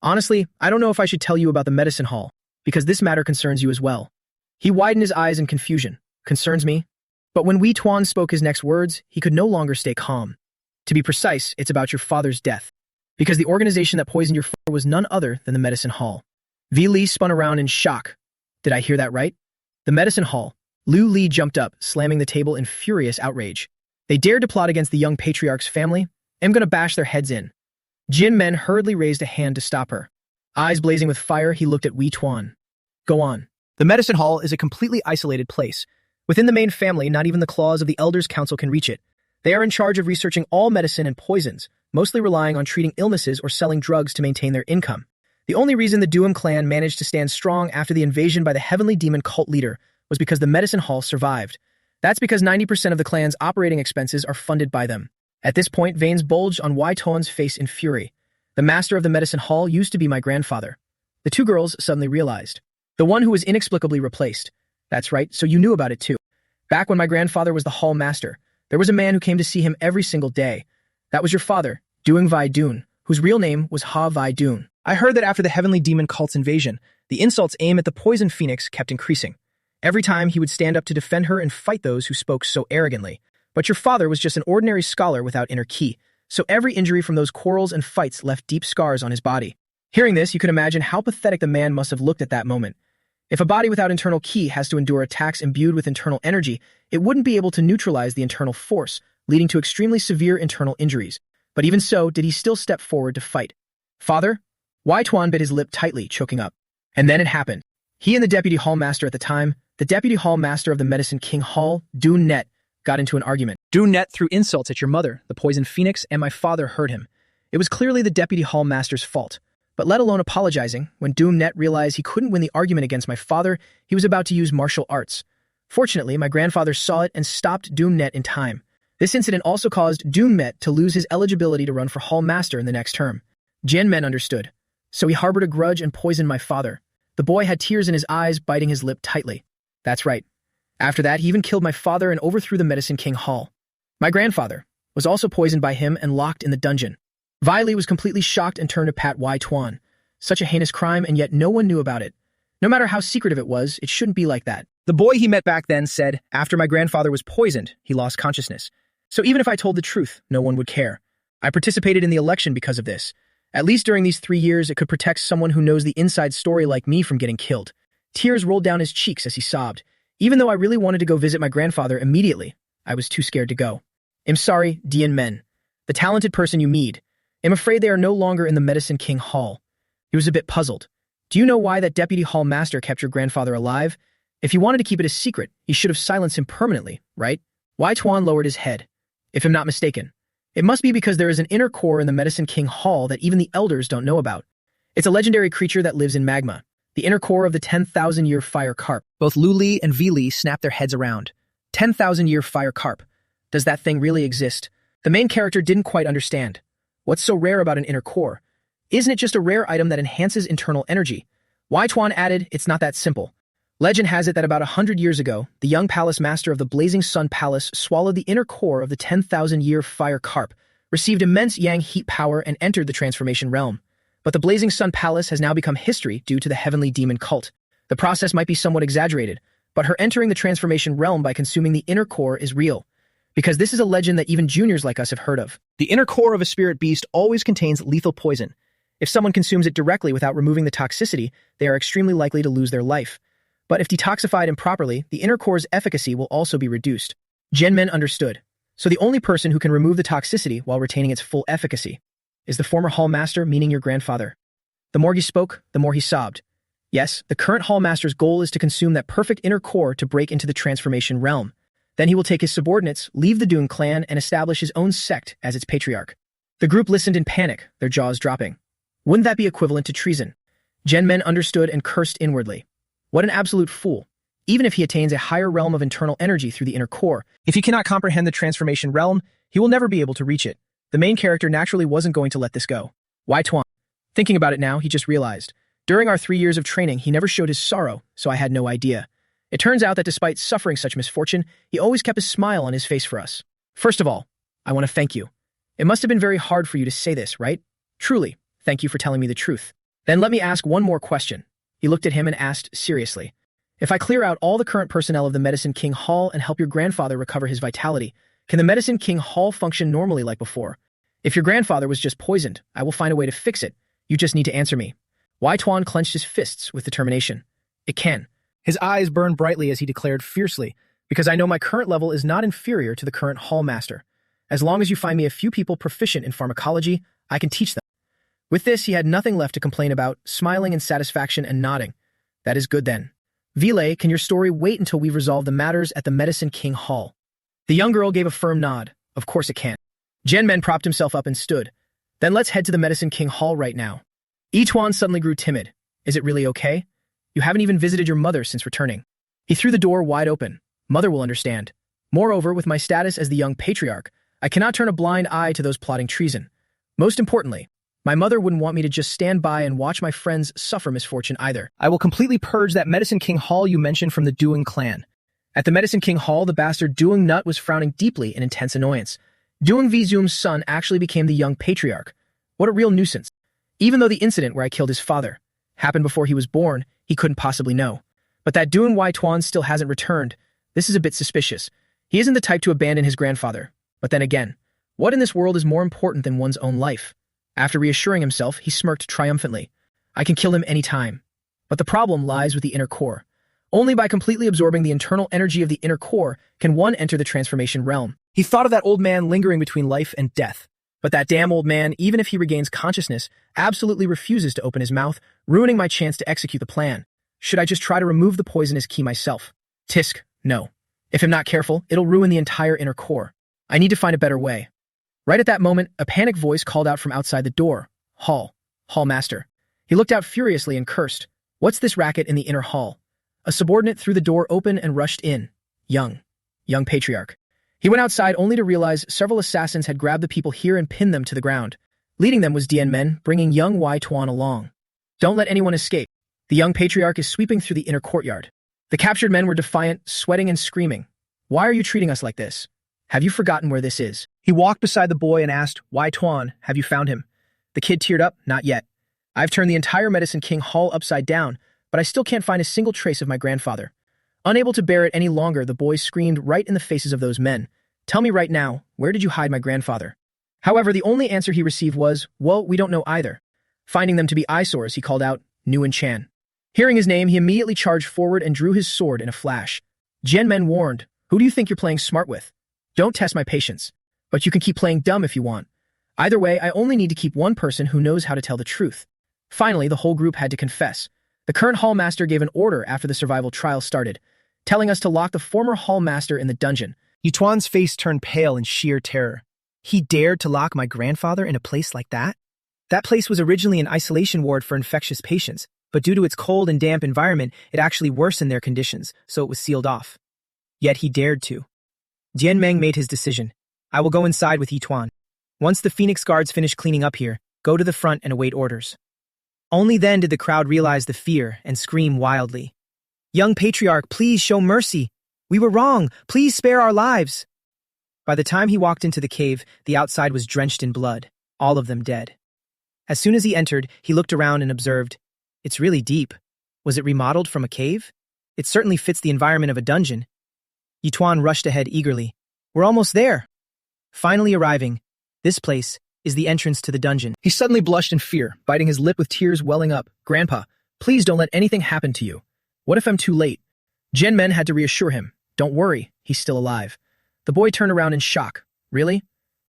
Honestly, I don't know if I should tell you about the medicine hall, because this matter concerns you as well. He widened his eyes in confusion. Concerns me? But when Wei Tuan spoke his next words, he could no longer stay calm. To be precise, it's about your father's death. Because the organization that poisoned your father was none other than the medicine hall. V. Li spun around in shock. Did I hear that right? The medicine hall. Lu Li jumped up, slamming the table in furious outrage. They dared to plot against the young patriarch's family? I'm gonna bash their heads in. Jin Men hurriedly raised a hand to stop her. Eyes blazing with fire, he looked at Wei Tuan. Go on. The medicine hall is a completely isolated place. Within the main family, not even the claws of the Elders' Council can reach it. They are in charge of researching all medicine and poisons, mostly relying on treating illnesses or selling drugs to maintain their income. The only reason the Duum clan managed to stand strong after the invasion by the Heavenly Demon cult leader was because the medicine hall survived. That's because 90% of the clan's operating expenses are funded by them. At this point, veins bulged on Wei Tuan's face in fury. The master of the medicine hall used to be my grandfather. The two girls suddenly realized. The one who was inexplicably replaced. That's right, so you knew about it too. Back when my grandfather was the hall master, there was a man who came to see him every single day. That was your father, Duong Vi Dun, whose real name was Ha Vi Dun. I heard that after the Heavenly Demon cult's invasion, the insults aimed at the Poison Phoenix kept increasing. Every time he would stand up to defend her and fight those who spoke so arrogantly. But your father was just an ordinary scholar without inner ki, so every injury from those quarrels and fights left deep scars on his body. Hearing this, you could imagine how pathetic the man must have looked at that moment. If a body without internal ki has to endure attacks imbued with internal energy, it wouldn't be able to neutralize the internal force, leading to extremely severe internal injuries. But even so, did he still step forward to fight? Father? Wei Tuan bit his lip tightly, choking up. And then it happened. He and the deputy hall master at the time, the deputy hall master of the Medicine King Hall, Dun Net, got into an argument. Dun Net threw insults at your mother, the Poison Phoenix, and my father heard him. It was clearly the deputy hall master's fault. But let alone apologizing, when Doom Net realized he couldn't win the argument against my father, he was about to use martial arts. Fortunately, my grandfather saw it and stopped Doom Net in time. This incident also caused Doom Net to lose his eligibility to run for Hall Master in the next term. Jian Men understood. So he harbored a grudge and poisoned my father. The boy had tears in his eyes, biting his lip tightly. That's right. After that, he even killed my father and overthrew the Medicine King Hall. My grandfather was also poisoned by him and locked in the dungeon. Vi Li was completely shocked and turned to pat Wei Tuan. Such a heinous crime, and yet no one knew about it. No matter how secretive it was, it shouldn't be like that. The boy he met back then said, after my grandfather was poisoned, he lost consciousness. So even if I told the truth, no one would care. I participated in the election because of this. At least during these 3 years, it could protect someone who knows the inside story like me from getting killed. Tears rolled down his cheeks as he sobbed. Even though I really wanted to go visit my grandfather immediately, I was too scared to go. I'm sorry, Dian Men. The talented person you meet. I'm afraid they are no longer in the Medicine King Hall. He was a bit puzzled. Do you know why that deputy hall master kept your grandfather alive? If he wanted to keep it a secret, he should have silenced him permanently, right? Wei Tuan lowered his head. If I'm not mistaken, it must be because there is an inner core in the Medicine King Hall that even the elders don't know about. It's a legendary creature that lives in magma. the inner core of the 10,000-year fire carp. Both Lu Li and Vi Li snapped their heads around. 10,000-year fire carp. Does that thing really exist? The main character didn't quite understand. What's so rare about an inner core? Isn't it just a rare item that enhances internal energy? Wai Tuan added, it's not that simple. Legend has it that about 100 years ago, the young palace master of the Blazing Sun Palace swallowed the inner core of the 10,000-year fire carp, received immense yang heat power, and entered the transformation realm. But the Blazing Sun Palace has now become history due to the heavenly demon cult. The process might be somewhat exaggerated, but her entering the transformation realm by consuming the inner core is real, because this is a legend that even juniors like us have heard of. The inner core of a spirit beast always contains lethal poison. If someone consumes it directly without removing the toxicity, they are extremely likely to lose their life. But if detoxified improperly, the inner core's efficacy will also be reduced. Genmen understood. So the only person who can remove the toxicity while retaining its full efficacy is the former hall master, meaning your grandfather. The more he spoke, the more he sobbed. Yes, the current hall master's goal is to consume that perfect inner core to break into the transformation realm. Then he will take his subordinates, leave the Dune clan, and establish his own sect as its patriarch. The group listened in panic, their jaws dropping. Wouldn't that be equivalent to treason? Genmen understood and cursed inwardly. What an absolute fool. Even if he attains a higher realm of internal energy through the inner core, if he cannot comprehend the transformation realm, he will never be able to reach it. The main character naturally wasn't going to let this go. Wai Tuan. Thinking about it now, he just realized. During our 3 years of training, he never showed his sorrow, so I had no idea. It turns out that despite suffering such misfortune, he always kept a smile on his face for us. First of all, I want to thank you. It must have been very hard for you to say this, right? Truly, thank you for telling me the truth. Then let me ask one more question. He looked at him and asked seriously. If I clear out all the current personnel of the Medicine King Hall and help your grandfather recover his vitality, can the Medicine King Hall function normally like before? If your grandfather was just poisoned, I will find a way to fix it. You just need to answer me. Wai Tuan clenched his fists with determination. It can. His eyes burned brightly as he declared fiercely, because I know my current level is not inferior to the current hall master. As long as you find me a few people proficient in pharmacology, I can teach them. With this, he had nothing left to complain about, smiling in satisfaction and nodding. That is good then. Vile, can your story wait until we've resolved the matters at the Medicine King Hall? The young girl gave a firm nod. Of course it can. Genmen propped himself up and stood. Then let's head to the Medicine King Hall right now. Tuan suddenly grew timid. Is it really okay? You haven't even visited your mother since returning. He threw the door wide open. Mother will understand. Moreover, with my status as the young patriarch, I cannot turn a blind eye to those plotting treason. Most importantly, my mother wouldn't want me to just stand by and watch my friends suffer misfortune either. I will completely purge that Medicine King Hall you mentioned from the Doing clan. At the Medicine King Hall, the bastard Doing Nut was frowning deeply in intense annoyance. Doing Vizum's son actually became the young patriarch. What a real nuisance. Even though the incident where I killed his father happened before he was born, he couldn't possibly know. But that Doing Wai Tuan still hasn't returned. This is a bit suspicious. He isn't the type to abandon his grandfather. But then again, what in this world is more important than one's own life? After reassuring himself, he smirked triumphantly. I can kill him any time. But the problem lies with the inner core. Only by completely absorbing the internal energy of the inner core can one enter the transformation realm. He thought of that old man lingering between life and death. But that damn old man, even if he regains consciousness, absolutely refuses to open his mouth, ruining my chance to execute the plan. Should I just try to remove the poisonous key myself? Tisk, no. If I'm not careful, it'll ruin the entire inner core. I need to find a better way. Right at that moment, a panicked voice called out from outside the door. Hall master. He looked out furiously and cursed. What's this racket in the inner hall? A subordinate threw the door open and rushed in. Young patriarch. He went outside only to realize several assassins had grabbed the people here and pinned them to the ground. Leading them was Dien Men, bringing young Wai Tuan along. Don't let anyone escape. The young patriarch is sweeping through the inner courtyard. The captured men were defiant, sweating and screaming. Why are you treating us like this? Have you forgotten where this is? He walked beside the boy and asked, Wai Tuan, have you found him? The kid teared up, not yet. I've turned the entire Medicine King Hall upside down, but I still can't find a single trace of my grandfather. Unable to bear it any longer, the boy screamed right in the faces of those men. Tell me right now, where did you hide my grandfather? However, the only answer he received was, well, we don't know either. Finding them to be eyesores, he called out, Nguyen Chan. Hearing his name, he immediately charged forward and drew his sword in a flash. Gen Men warned, who do you think you're playing smart with? Don't test my patience, but you can keep playing dumb if you want. Either way, I only need to keep one person who knows how to tell the truth. Finally, the whole group had to confess. The current hall master gave an order after the survival trial started, telling us to lock the former hall master in the dungeon. Yutuan's face turned pale in sheer terror. He dared to lock my grandfather in a place like that? That place was originally an isolation ward for infectious patients, but due to its cold and damp environment, it actually worsened their conditions, so it was sealed off. Yet he dared to. Jian Meng made his decision. I will go inside with Yi Tuan. Once the Phoenix Guards finish cleaning up here, go to the front and await orders. Only then did the crowd realize the fear and scream wildly. Young Patriarch, please show mercy. We were wrong. Please spare our lives. By the time he walked into the cave, the outside was drenched in blood, all of them dead. As soon as he entered, he looked around and observed, it's really deep. Was it remodeled from a cave? It certainly fits the environment of a dungeon. Yi Tuan rushed ahead eagerly. We're almost there. Finally arriving, this place is the entrance to the dungeon. He suddenly blushed in fear, biting his lip with tears welling up. Grandpa, please don't let anything happen to you. What if I'm too late? Jian Men had to reassure him. Don't worry, he's still alive. The boy turned around in shock. Really?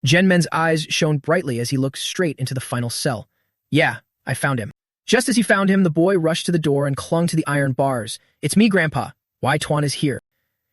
Jian Men's eyes shone brightly as he looked straight into the final cell. Yeah, I found him. Just as he found him, the boy rushed to the door and clung to the iron bars. It's me, Grandpa. Why Tuan is here.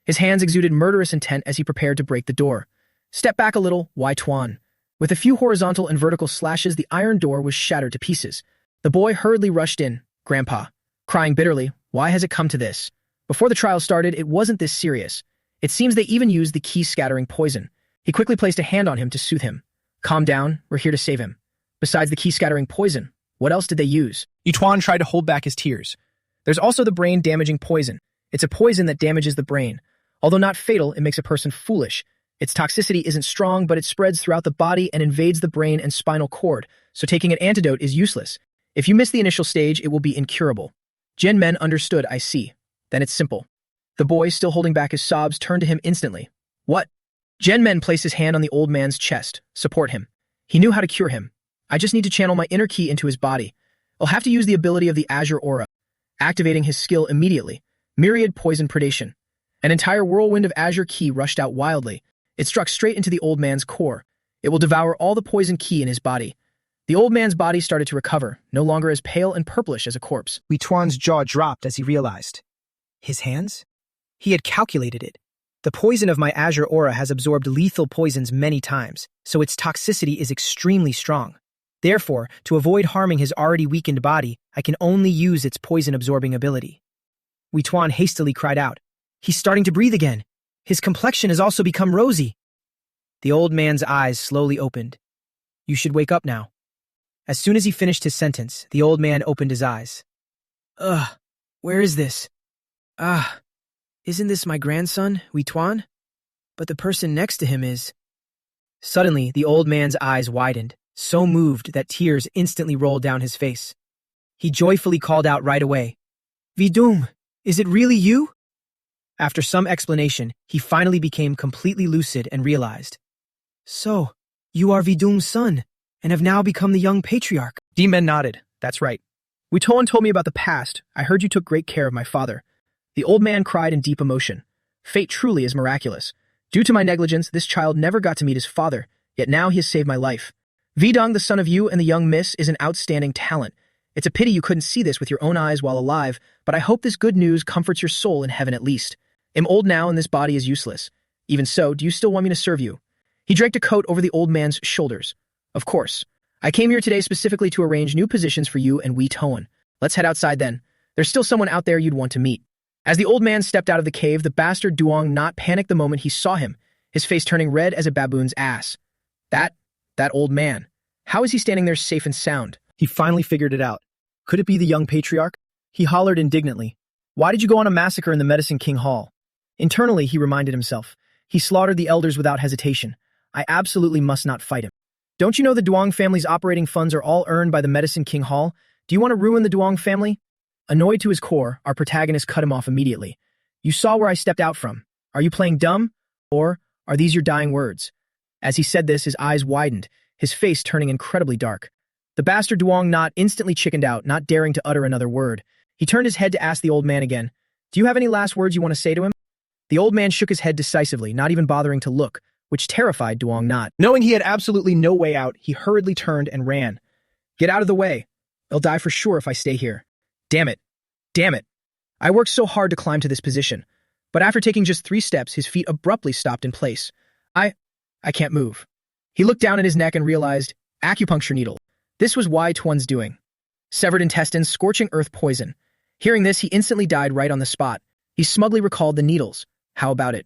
His hands exuded murderous intent as he prepared to break the door. Step back a little, Why Tuan. With a few horizontal and vertical slashes, the iron door was shattered to pieces. The boy hurriedly rushed in. Grandpa, crying bitterly, why has it come to this? Before the trial started, it wasn't this serious. It seems they even used the key-scattering poison. He quickly placed a hand on him to soothe him. Calm down, we're here to save him. Besides the key-scattering poison, what else did they use? Yi Tuan tried to hold back his tears. There's also the brain-damaging poison. It's a poison that damages the brain. Although not fatal, it makes a person foolish. Its toxicity isn't strong, but it spreads throughout the body and invades the brain and spinal cord, so taking an antidote is useless. If you miss the initial stage, it will be incurable. Jian Men understood, I see. Then it's simple. The boy, still holding back his sobs, turned to him instantly. What? Jian Men placed his hand on the old man's chest. Support him. He knew how to cure him. I just need to channel my inner ki into his body. I'll have to use the ability of the Azure Aura, activating his skill immediately. Myriad poison predation. An entire whirlwind of Azure Ki rushed out wildly. It struck straight into the old man's core. It will devour all the poison Ki in his body. The old man's body started to recover, no longer as pale and purplish as a corpse. Yi Tuan's jaw dropped as he realized. His hands? He had calculated it. The poison of my Azure Aura has absorbed lethal poisons many times, so its toxicity is extremely strong. Therefore, to avoid harming his already weakened body, I can only use its poison-absorbing ability. Yi Tuan hastily cried out. He's starting to breathe again. His complexion has also become rosy. The old man's eyes slowly opened. You should wake up now. As soon as he finished his sentence, the old man opened his eyes. Where is this? Isn't this my grandson, Yi Tuan? But the person next to him is... Suddenly, the old man's eyes widened, so moved that tears instantly rolled down his face. He joyfully called out right away. Vidum, is it really you? After some explanation, he finally became completely lucid and realized. So, you are Vidum's son, and have now become the young patriarch. D-Men nodded. That's right. Yi Tuan told me about the past. I heard you took great care of my father. The old man cried in deep emotion. Fate truly is miraculous. Due to my negligence, this child never got to meet his father, yet now he has saved my life. Vidong, the son of you and the young miss, is an outstanding talent. It's a pity you couldn't see this with your own eyes while alive, but I hope this good news comforts your soul in heaven at least. I'm old now and this body is useless. Even so, do you still want me to serve you? He draped a coat over the old man's shoulders. Of course. I came here today specifically to arrange new positions for you and Yi Tuan. Let's head outside then. There's still someone out there you'd want to meet. As the old man stepped out of the cave, the bastard Duong not panicked the moment he saw him, his face turning red as a baboon's ass. That old man. How is he standing there safe and sound? He finally figured it out. Could it be the young patriarch? He hollered indignantly. Why did you go on a massacre in the Medicine King Hall? Internally, he reminded himself. He slaughtered the elders without hesitation. I absolutely must not fight him. Don't you know the Duong family's operating funds are all earned by the Medicine King Hall? Do you want to ruin the Duong family? Annoyed to his core, our protagonist cut him off immediately. You saw where I stepped out from. Are you playing dumb? Or are these your dying words? As he said this, his eyes widened, his face turning incredibly dark. The bastard Duong not instantly chickened out, not daring to utter another word. He turned his head to ask the old man again, do you have any last words you want to say to him? The old man shook his head decisively, not even bothering to look, which terrified Duong not. Knowing he had absolutely no way out, he hurriedly turned and ran. Get out of the way. I'll die for sure if I stay here. Damn it. Damn it. I worked so hard to climb to this position, but after taking just 3 steps, his feet abruptly stopped in place. I can't move. He looked down at his neck and realized, acupuncture needle. This was Yi Tuan's doing. Severed intestines, scorching earth poison. Hearing this, he instantly died right on the spot. He smugly recalled the needles. How about it?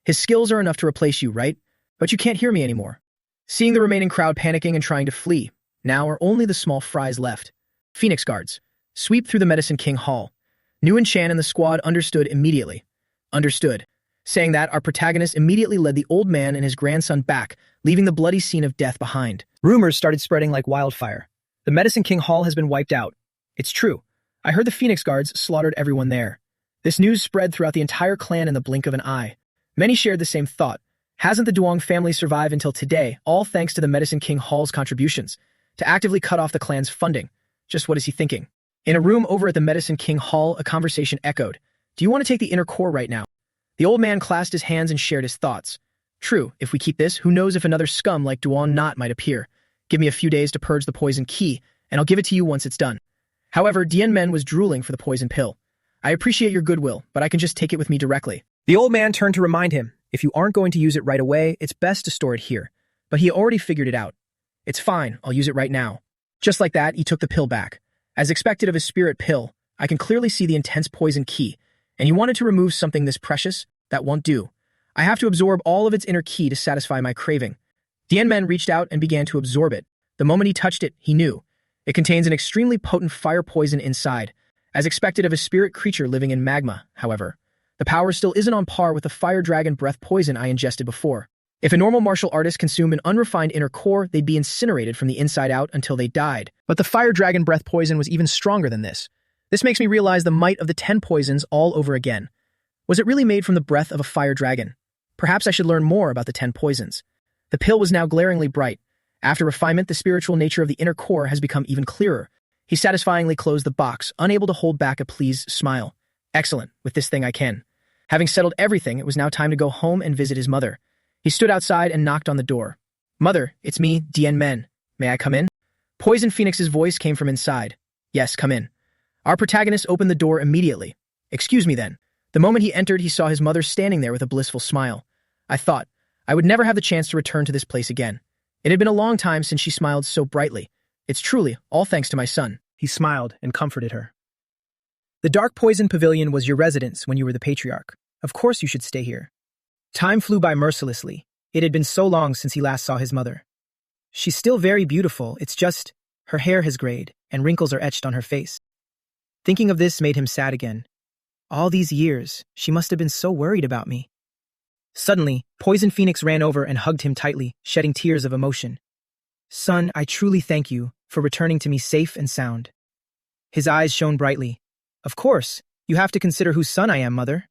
His skills are enough to replace you, right? But you can't hear me anymore. Seeing the remaining crowd panicking and trying to flee, now are only the small fries left. Phoenix guards. Sweep through the Medicine King Hall. Nguyen Chan and the squad understood immediately. Understood. Saying that, our protagonist immediately led the old man and his grandson back, leaving the bloody scene of death behind. Rumors started spreading like wildfire. The Medicine King Hall has been wiped out. It's true. I heard the Phoenix guards slaughtered everyone there. This news spread throughout the entire clan in the blink of an eye. Many shared the same thought. Hasn't the Duong family survived until today, all thanks to the Medicine King Hall's contributions, to actively cut off the clan's funding? Just what is he thinking? In a room over at the Medicine King Hall, a conversation echoed. Do you want to take the inner core right now? The old man clasped his hands and shared his thoughts. True, if we keep this, who knows if another scum like Duong Not might appear. Give me a few days to purge the poison key, and I'll give it to you once it's done. However, Dien Men was drooling for the poison pill. I appreciate your goodwill, but I can just take it with me directly. The old man turned to remind him, if you aren't going to use it right away, it's best to store it here. But he already figured it out. It's fine, I'll use it right now. Just like that, he took the pill back. As expected of his spirit pill, I can clearly see the intense poison key, and he wanted to remove something this precious? That won't do. I have to absorb all of its inner key to satisfy my craving. Dien Men reached out and began to absorb it. The moment he touched it, he knew. It contains an extremely potent fire poison inside. As expected of a spirit creature living in magma, however, the power still isn't on par with the fire dragon breath poison I ingested before. If a normal martial artist consumed an unrefined inner core, they'd be incinerated from the inside out until they died. But the fire dragon breath poison was even stronger than this. This makes me realize the might of the 10 poisons all over again. Was it really made from the breath of a fire dragon? Perhaps I should learn more about the 10 poisons. The pill was now glaringly bright. After refinement, the spiritual nature of the inner core has become even clearer. He satisfyingly closed the box, unable to hold back a pleased smile. Excellent, with this thing I can. Having settled everything, it was now time to go home and visit his mother. He stood outside and knocked on the door. Mother, it's me, Dien Men. May I come in? Poison Phoenix's voice came from inside. Yes, come in. Our protagonist opened the door immediately. Excuse me then. The moment he entered, he saw his mother standing there with a blissful smile. I thought, I would never have the chance to return to this place again. It had been a long time since she smiled so brightly. It's truly all thanks to my son. He smiled and comforted her. The Dark Poison Pavilion was your residence when you were the patriarch. Of course you should stay here. Time flew by mercilessly. It had been so long since he last saw his mother. She's still very beautiful, it's just, her hair has grayed, and wrinkles are etched on her face. Thinking of this made him sad again. All these years, she must have been so worried about me. Suddenly, Poison Phoenix ran over and hugged him tightly, shedding tears of emotion. Son, I truly thank you for returning to me safe and sound. His eyes shone brightly. Of course, you have to consider whose son I am, mother.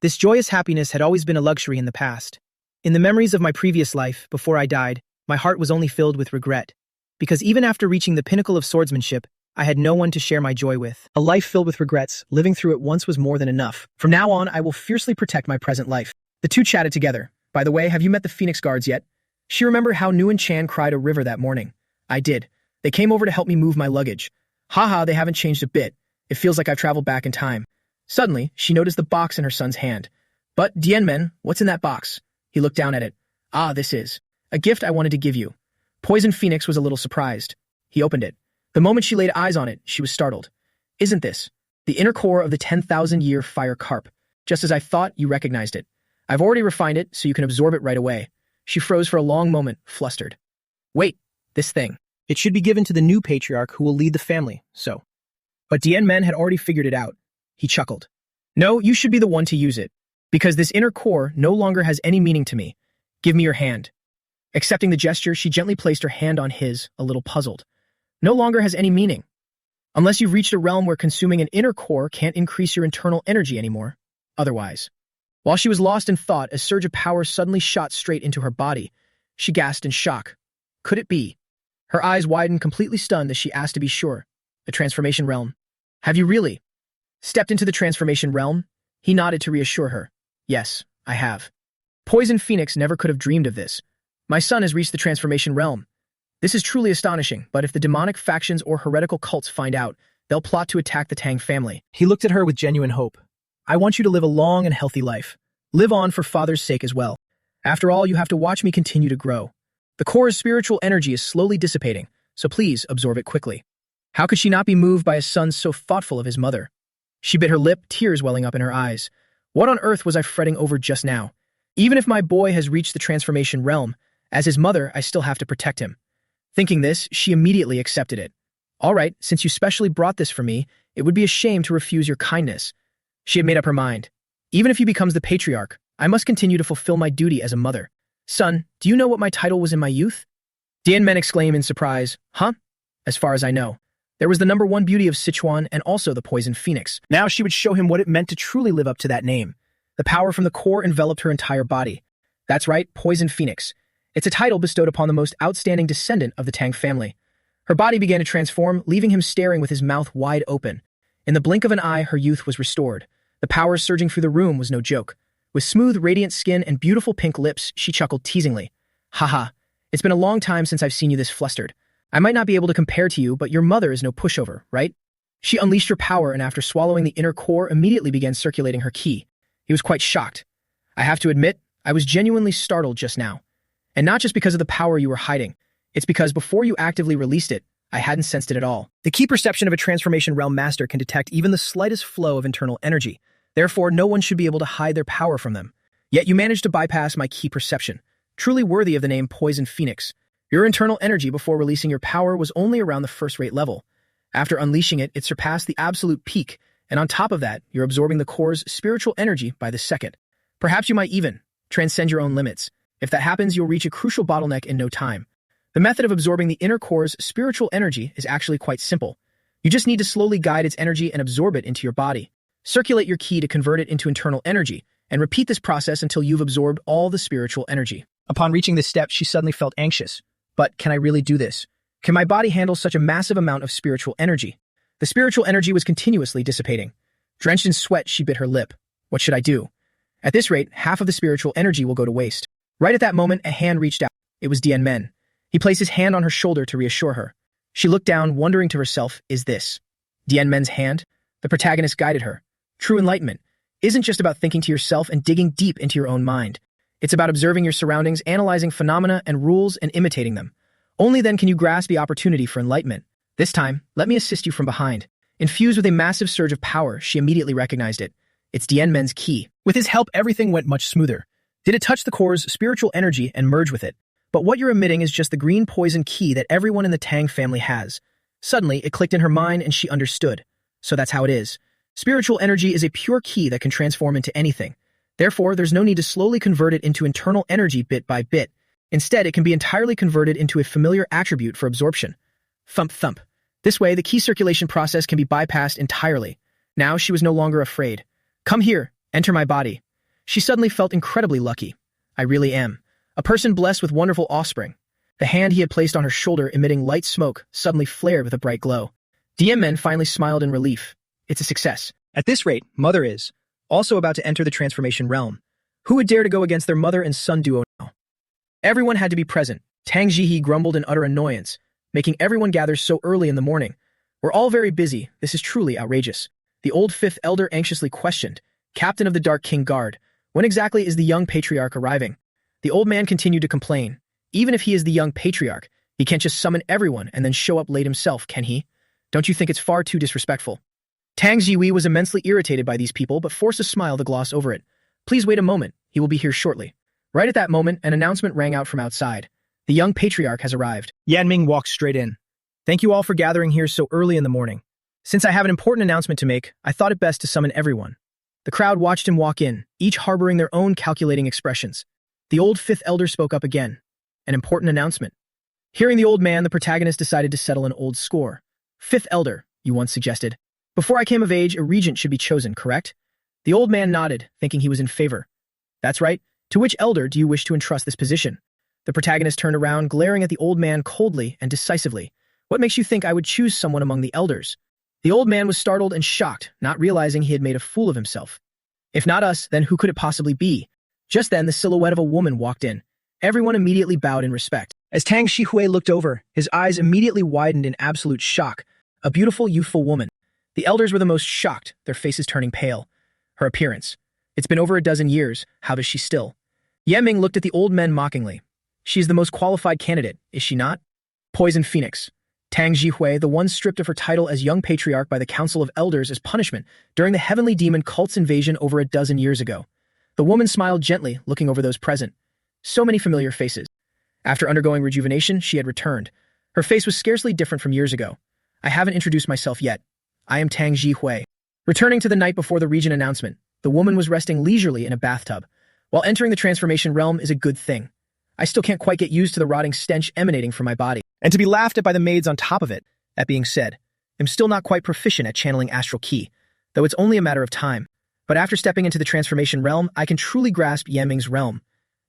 This joyous happiness had always been a luxury in the past. In the memories of my previous life, before I died, my heart was only filled with regret. Because even after reaching the pinnacle of swordsmanship, I had no one to share my joy with. A life filled with regrets, living through it once was more than enough. From now on, I will fiercely protect my present life. The two chatted together. By the way, have you met the Phoenix Guards yet? She remembered how Nguyen Chan cried a river that morning. I did. They came over to help me move my luggage. Haha, they haven't changed a bit. It feels like I've traveled back in time. Suddenly, she noticed the box in her son's hand. But, Dien Men, what's in that box? He looked down at it. Ah, this is a gift I wanted to give you. Poison Phoenix was a little surprised. He opened it. The moment she laid eyes on it, she was startled. Isn't this the inner core of the 10,000-year fire carp? Just as I thought, you recognized it. I've already refined it, so you can absorb it right away. She froze for a long moment, flustered. Wait, this thing. It should be given to the new patriarch who will lead the family, so. But Dien Men had already figured it out. He chuckled. No, you should be the one to use it. Because this inner core no longer has any meaning to me. Give me your hand. Accepting the gesture, she gently placed her hand on his, a little puzzled. No longer has any meaning. Unless you've reached a realm where consuming an inner core can't increase your internal energy anymore. Otherwise. While she was lost in thought, a surge of power suddenly shot straight into her body. She gasped in shock. Could it be? Her eyes widened, completely stunned as she asked to be sure. The transformation realm. Have you really stepped into the transformation realm? He nodded to reassure her. Yes, I have. Poison Phoenix never could have dreamed of this. My son has reached the transformation realm. This is truly astonishing, but if the demonic factions or heretical cults find out, they'll plot to attack the Tang family. He looked at her with genuine hope. I want you to live a long and healthy life. Live on for father's sake as well. After all, you have to watch me continue to grow. The core's spiritual energy is slowly dissipating, so please absorb it quickly. How could she not be moved by a son so thoughtful of his mother? She bit her lip, tears welling up in her eyes. What on earth was I fretting over just now? Even if my boy has reached the transformation realm, as his mother, I still have to protect him. Thinking this, she immediately accepted it. All right, since you specially brought this for me, it would be a shame to refuse your kindness. She had made up her mind. Even if he becomes the patriarch, I must continue to fulfill my duty as a mother. Son, do you know what my title was in my youth? Dianmen exclaimed in surprise. Huh? As far as I know. There was the #1 beauty of Sichuan and also the poison phoenix. Now she would show him what it meant to truly live up to that name. The power from the core enveloped her entire body. That's right, poison phoenix. It's a title bestowed upon the most outstanding descendant of the Tang family. Her body began to transform, leaving him staring with his mouth wide open. In the blink of an eye, her youth was restored. The power surging through the room was no joke. With smooth, radiant skin and beautiful pink lips, she chuckled teasingly. Haha, it's been a long time since I've seen you this flustered. I might not be able to compare to you, but your mother is no pushover, right? She unleashed her power and after swallowing the inner core, immediately began circulating her ki. He was quite shocked. I have to admit, I was genuinely startled just now. And not just because of the power you were hiding. It's because before you actively released it, I hadn't sensed it at all. The key perception of a transformation realm master can detect even the slightest flow of internal energy. Therefore, no one should be able to hide their power from them. Yet you managed to bypass my key perception. Truly worthy of the name Poison Phoenix. Your internal energy before releasing your power was only around the first-rate level. After unleashing it, it surpassed the absolute peak, and on top of that, you're absorbing the core's spiritual energy by the second. Perhaps you might even transcend your own limits. If that happens, you'll reach a crucial bottleneck in no time. The method of absorbing the inner core's spiritual energy is actually quite simple. You just need to slowly guide its energy and absorb it into your body. Circulate your ki to convert it into internal energy, and repeat this process until you've absorbed all the spiritual energy. Upon reaching this step, she suddenly felt anxious. But can I really do this? Can my body handle such a massive amount of spiritual energy? The spiritual energy was continuously dissipating. Drenched in sweat, she bit her lip. What should I do? At this rate, half of the spiritual energy will go to waste. Right at that moment, a hand reached out. It was Dianmen. He placed his hand on her shoulder to reassure her. She looked down, wondering to herself, is this Dianmen's hand? The protagonist guided her. True enlightenment isn't just about thinking to yourself and digging deep into your own mind. It's about observing your surroundings, analyzing phenomena and rules, and imitating them. Only then can you grasp the opportunity for enlightenment. This time, let me assist you from behind. Infused with a massive surge of power, she immediately recognized it. It's Dianmen's ki. With his help, everything went much smoother. Did it touch the core's spiritual energy and merge with it? But what you're emitting is just the green poison ki that everyone in the Tang family has. Suddenly, it clicked in her mind and she understood. So that's how it is. Spiritual energy is a pure ki that can transform into anything. Therefore, there's no need to slowly convert it into internal energy bit by bit. Instead, it can be entirely converted into a familiar attribute for absorption. Thump thump. This way, the ki circulation process can be bypassed entirely. Now she was no longer afraid. Come here, enter my body. She suddenly felt incredibly lucky. I really am. A person blessed with wonderful offspring. The hand he had placed on her shoulder, emitting light smoke, suddenly flared with a bright glow. Dianmen finally smiled in relief. It's a success. At this rate, Mother is also about to enter the transformation realm. Who would dare to go against their mother and son duo now? Everyone had to be present. Tang Jihe grumbled in utter annoyance, making everyone gather so early in the morning. We're all very busy. This is truly outrageous. The old fifth elder anxiously questioned. Captain of the Dark King Guard, when exactly is the young patriarch arriving? The old man continued to complain. Even if he is the young patriarch, he can't just summon everyone and then show up late himself, can he? Don't you think it's far too disrespectful? Tang Jihui was immensely irritated by these people, but forced a smile to gloss over it. Please wait a moment. He will be here shortly. Right at that moment, an announcement rang out from outside. The young patriarch has arrived. Yanming walked straight in. Thank you all for gathering here so early in the morning. Since I have an important announcement to make, I thought it best to summon everyone. The crowd watched him walk in, each harboring their own calculating expressions. The old fifth elder spoke up again. An important announcement. Hearing the old man, the protagonist decided to settle an old score. Fifth elder, you once suggested. Before I came of age, a regent should be chosen, correct? The old man nodded, thinking he was in favor. That's right. To which elder do you wish to entrust this position? The protagonist turned around, glaring at the old man coldly and decisively. What makes you think I would choose someone among the elders? The old man was startled and shocked, not realizing he had made a fool of himself. If not us, then who could it possibly be? Just then, the silhouette of a woman walked in. Everyone immediately bowed in respect. As Tang Shihui looked over, his eyes immediately widened in absolute shock. A beautiful, youthful woman. The elders were the most shocked, their faces turning pale. Her appearance. It's been over a dozen years. How does she still? Yeming looked at the old men mockingly. She is the most qualified candidate, is she not? Poison Phoenix. Tang Jihui, the one stripped of her title as young patriarch by the Council of Elders as punishment during the heavenly demon cult's invasion over a dozen years ago. The woman smiled gently, looking over those present. So many familiar faces. After undergoing rejuvenation, she had returned. Her face was scarcely different from years ago. I haven't introduced myself yet. I am Tang Jihui. Returning to the night before the region announcement, the woman was resting leisurely in a bathtub. While entering the transformation realm is a good thing. I still can't quite get used to the rotting stench emanating from my body, and to be laughed at by the maids on top of it. That being said, I'm still not quite proficient at channeling astral ki, though it's only a matter of time. But after stepping into the transformation realm, I can truly grasp Yanming's realm.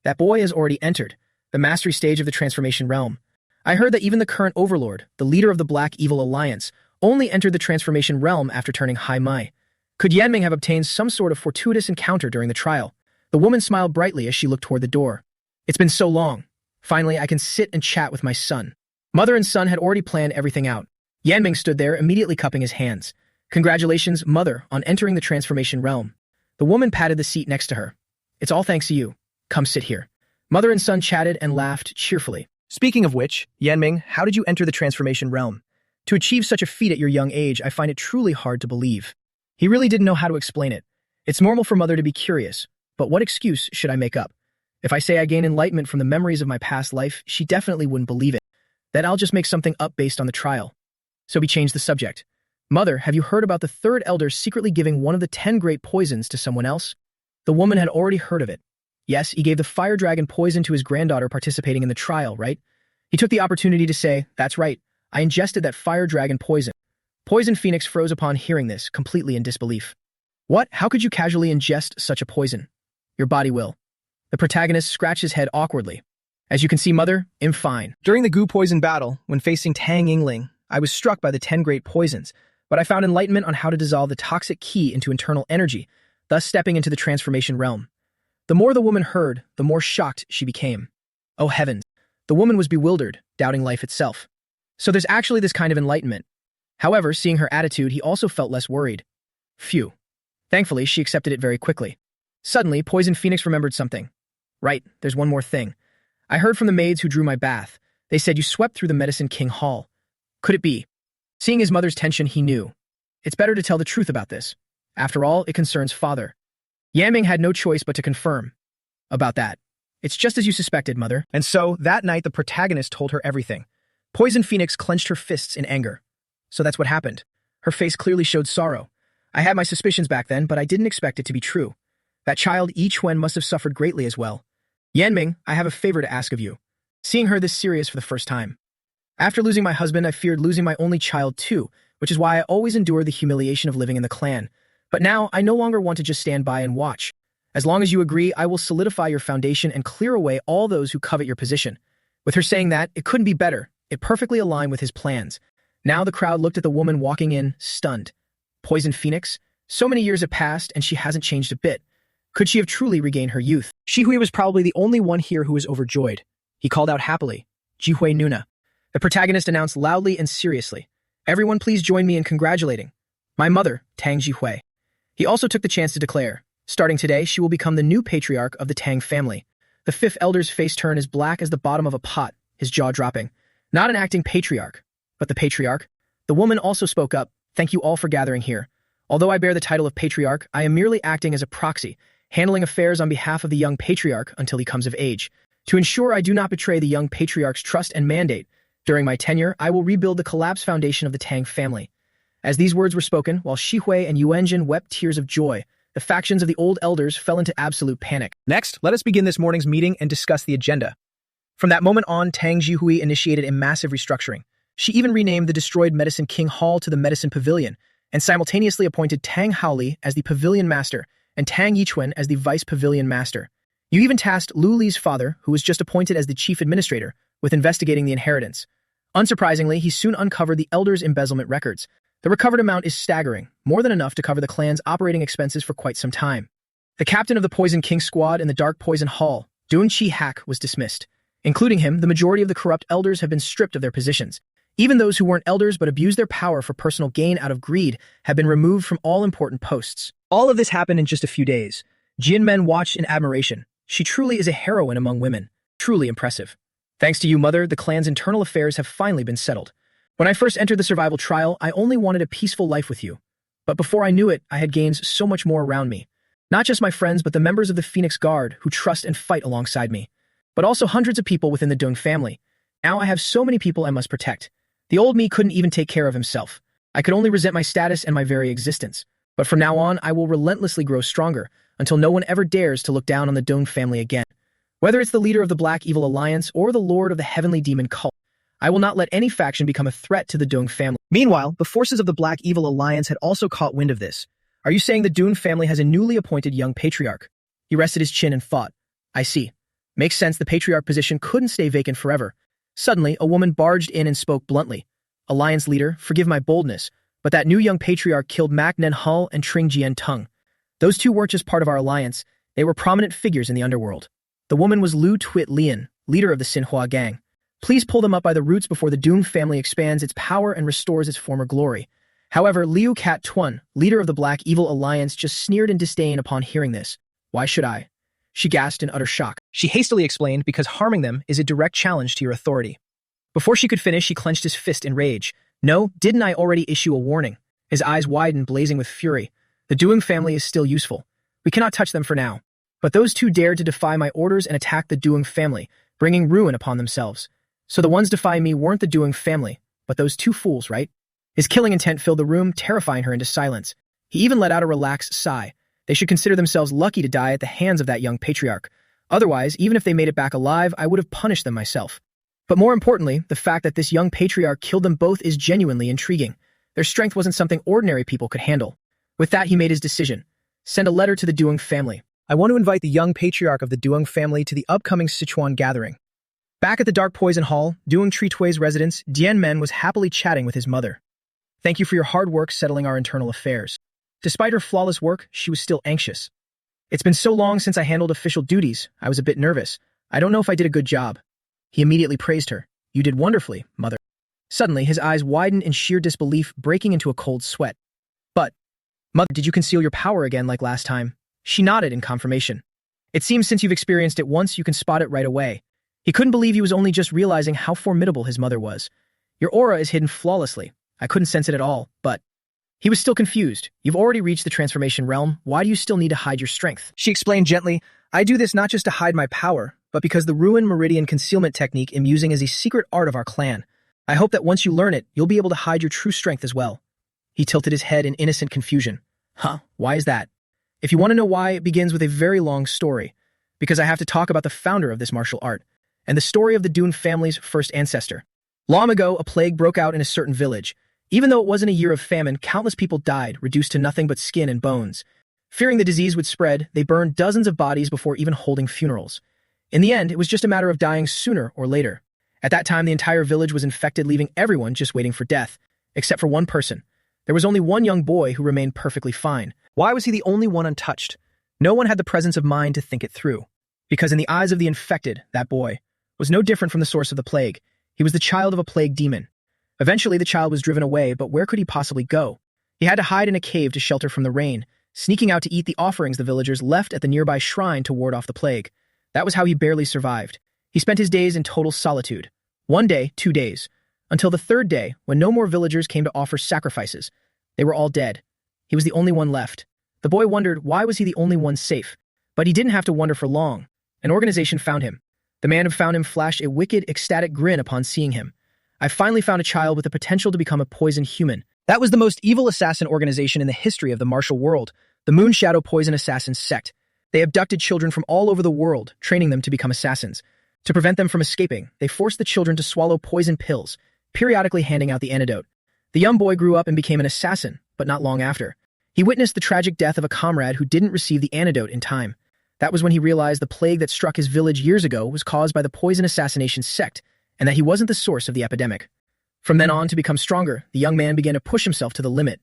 That boy has already entered the mastery stage of the transformation realm. I heard that even the current overlord, the leader of the Black Evil Alliance, only entered the transformation realm after turning Hai Mai. Could Yanming have obtained some sort of fortuitous encounter during the trial? The woman smiled brightly as she looked toward the door. It's been so long. Finally, I can sit and chat with my son. Mother and son had already planned everything out. Yanming stood there, immediately cupping his hands. Congratulations, mother, on entering the transformation realm. The woman patted the seat next to her. It's all thanks to you. Come sit here. Mother and son chatted and laughed cheerfully. Speaking of which, Yanming, how did you enter the transformation realm? To achieve such a feat at your young age, I find it truly hard to believe. He really didn't know how to explain it. It's normal for mother to be curious, but what excuse should I make up? If I say I gain enlightenment from the memories of my past life, she definitely wouldn't believe it. Then I'll just make something up based on the trial. So we changed the subject. Mother, have you heard about the third elder secretly giving one of the 10 great poisons to someone else? The woman had already heard of it. Yes, he gave the fire dragon poison to his granddaughter participating in the trial, right? He took the opportunity to say, that's right, I ingested that fire dragon poison. Poison Phoenix froze upon hearing this, completely in disbelief. What? How could you casually ingest such a poison? Your body will. The protagonist scratched his head awkwardly. As you can see, mother, I'm fine. During the goo poison battle, when facing Tang Yingling, I was struck by the 10 great poisons, but I found enlightenment on how to dissolve the toxic ki into internal energy, thus stepping into the transformation realm. The more the woman heard, the more shocked she became. Oh heavens, the woman was bewildered, doubting life itself. So there's actually this kind of enlightenment. However, seeing her attitude, he also felt less worried. Phew. Thankfully, she accepted it very quickly. Suddenly, Poison Phoenix remembered something. Right, there's one more thing. I heard from the maids who drew my bath. They said you swept through the Medicine King Hall. Could it be? Seeing his mother's tension, he knew. It's better to tell the truth about this. After all, it concerns father. Yanming had no choice but to confirm. About that. It's just as you suspected, mother. And so, that night, the protagonist told her everything. Poison Phoenix clenched her fists in anger. So that's what happened. Her face clearly showed sorrow. I had my suspicions back then, but I didn't expect it to be true. That child Yi Chuan must have suffered greatly as well. Yanming, I have a favor to ask of you. Seeing her this serious for the first time. After losing my husband, I feared losing my only child too, which is why I always endured the humiliation of living in the clan. But now, I no longer want to just stand by and watch. As long as you agree, I will solidify your foundation and clear away all those who covet your position. With her saying that, it couldn't be better. It perfectly aligned with his plans. Now the crowd looked at the woman walking in, stunned. Poison Phoenix? So many years have passed, and she hasn't changed a bit. Could she have truly regained her youth? Shihui was probably the only one here who was overjoyed. He called out happily, Jihui Nuna. The protagonist announced loudly and seriously, everyone please join me in congratulating my mother, Tang Jihui. He also took the chance to declare, starting today, she will become the new patriarch of the Tang family. The fifth elder's face turned as black as the bottom of a pot, his jaw dropping. Not an acting patriarch, but the patriarch. The woman also spoke up, thank you all for gathering here. Although I bear the title of patriarch, I am merely acting as a proxy, handling affairs on behalf of the young patriarch until he comes of age. To ensure I do not betray the young patriarch's trust and mandate, during my tenure, I will rebuild the collapsed foundation of the Tang family. As these words were spoken, while Shihui and Yuanjin wept tears of joy, the factions of the old elders fell into absolute panic. Next, let us begin this morning's meeting and discuss the agenda. From that moment on, Tang Jihui initiated a massive restructuring. She even renamed the destroyed Medicine King Hall to the Medicine Pavilion, and simultaneously appointed Tang Haoli as the Pavilion Master and Tang Yichuan as the Vice Pavilion Master. You even tasked Lu Li's father, who was just appointed as the Chief Administrator, with investigating the inheritance. Unsurprisingly, he soon uncovered the elders' embezzlement records. The recovered amount is staggering, more than enough to cover the clan's operating expenses for quite some time. The captain of the Poison King squad in the Dark Poison Hall, Dun Chi Hak, was dismissed. Including him, the majority of the corrupt elders have been stripped of their positions. Even those who weren't elders but abused their power for personal gain out of greed have been removed from all important posts. All of this happened in just a few days. Jian Men watched in admiration. She truly is a heroine among women. Truly impressive. Thanks to you, mother, the clan's internal affairs have finally been settled. When I first entered the survival trial, I only wanted a peaceful life with you. But before I knew it, I had gained so much more around me. Not just my friends, but the members of the Phoenix Guard who trust and fight alongside me. But also hundreds of people within the Dung family. Now I have so many people I must protect. The old me couldn't even take care of himself. I could only resent my status and my very existence. But from now on, I will relentlessly grow stronger, until no one ever dares to look down on the Dung family again. Whether it's the leader of the Black Evil Alliance or the Lord of the Heavenly Demon Cult, I will not let any faction become a threat to the Dung family. Meanwhile, the forces of the Black Evil Alliance had also caught wind of this. Are you saying the Dung family has a newly appointed young patriarch? He rested his chin and thought. I see. Makes sense the patriarch position couldn't stay vacant forever. Suddenly, a woman barged in and spoke bluntly. Alliance leader, forgive my boldness, but that new young patriarch killed Mak Nen Hull and Tring Jian Tung. Those two weren't just part of our alliance, they were prominent figures in the underworld. The woman was Lu Twit Lian, leader of the Xinhua gang. Please pull them up by the roots before the Dung family expands its power and restores its former glory. However, Liu Cat Tuan, leader of the Black Evil Alliance, just sneered in disdain upon hearing this. Why should I? She gasped in utter shock. She hastily explained because harming them is a direct challenge to your authority. Before she could finish, he clenched his fist in rage. No, didn't I already issue a warning? His eyes widened, blazing with fury. The Dung family is still useful. We cannot touch them for now. But those two dared to defy my orders and attack the Dung family, bringing ruin upon themselves. So the ones defying me weren't the Dung family, but those two fools, right? His killing intent filled the room, terrifying her into silence. He even let out a relaxed sigh. They should consider themselves lucky to die at the hands of that young patriarch. Otherwise, even if they made it back alive, I would have punished them myself. But more importantly, the fact that this young patriarch killed them both is genuinely intriguing. Their strength wasn't something ordinary people could handle. With that, he made his decision. Send a letter to the Dung family. I want to invite the young patriarch of the Dung family to the upcoming Sichuan gathering. Back at the Dark Poison Hall, Dung Tritui's residence, Dian Men was happily chatting with his mother. Thank you for your hard work settling our internal affairs. Despite her flawless work, she was still anxious. It's been so long since I handled official duties, I was a bit nervous. I don't know if I did a good job. He immediately praised her. You did wonderfully, mother. Suddenly, his eyes widened in sheer disbelief, breaking into a cold sweat. But, mother, did you conceal your power again like last time? She nodded in confirmation. It seems since you've experienced it once, you can spot it right away. He couldn't believe he was only just realizing how formidable his mother was. Your aura is hidden flawlessly. I couldn't sense it at all, but... He was still confused. You've already reached the transformation realm. Why do you still need to hide your strength? She explained gently, I do this not just to hide my power, but because the Ruin Meridian concealment technique I'm using is a secret art of our clan. I hope that once you learn it, you'll be able to hide your true strength as well. He tilted his head in innocent confusion. Huh, why is that? If you want to know why, it begins with a very long story, because I have to talk about the founder of this martial art, and the story of the Dung family's first ancestor. Long ago, a plague broke out in a certain village. Even though it wasn't a year of famine, countless people died, reduced to nothing but skin and bones. Fearing the disease would spread, they burned dozens of bodies before even holding funerals. In the end, it was just a matter of dying sooner or later. At that time, the entire village was infected, leaving everyone just waiting for death, except for one person. There was only one young boy who remained perfectly fine. Why was he the only one untouched? No one had the presence of mind to think it through. Because in the eyes of the infected, that boy was no different from the source of the plague. He was the child of a plague demon. Eventually, the child was driven away, but where could he possibly go? He had to hide in a cave to shelter from the rain, sneaking out to eat the offerings the villagers left at the nearby shrine to ward off the plague. That was how he barely survived. He spent his days in total solitude. 1 day, 2 days, until the 3rd day, when no more villagers came to offer sacrifices. They were all dead. He was the only one left. The boy wondered why was he the only one safe. But he didn't have to wonder for long. An organization found him. The man who found him flashed a wicked, ecstatic grin upon seeing him. I finally found a child with the potential to become a poison human. That was the most evil assassin organization in the history of the martial world, the Moon Shadow Poison Assassin Sect. They abducted children from all over the world, training them to become assassins. To prevent them from escaping, they forced the children to swallow poison pills, periodically handing out the antidote. The young boy grew up and became an assassin, but not long after. He witnessed the tragic death of a comrade who didn't receive the antidote in time. That was when he realized the plague that struck his village years ago was caused by the poison assassination sect, and that he wasn't the source of the epidemic. From then on, to become stronger, the young man began to push himself to the limit.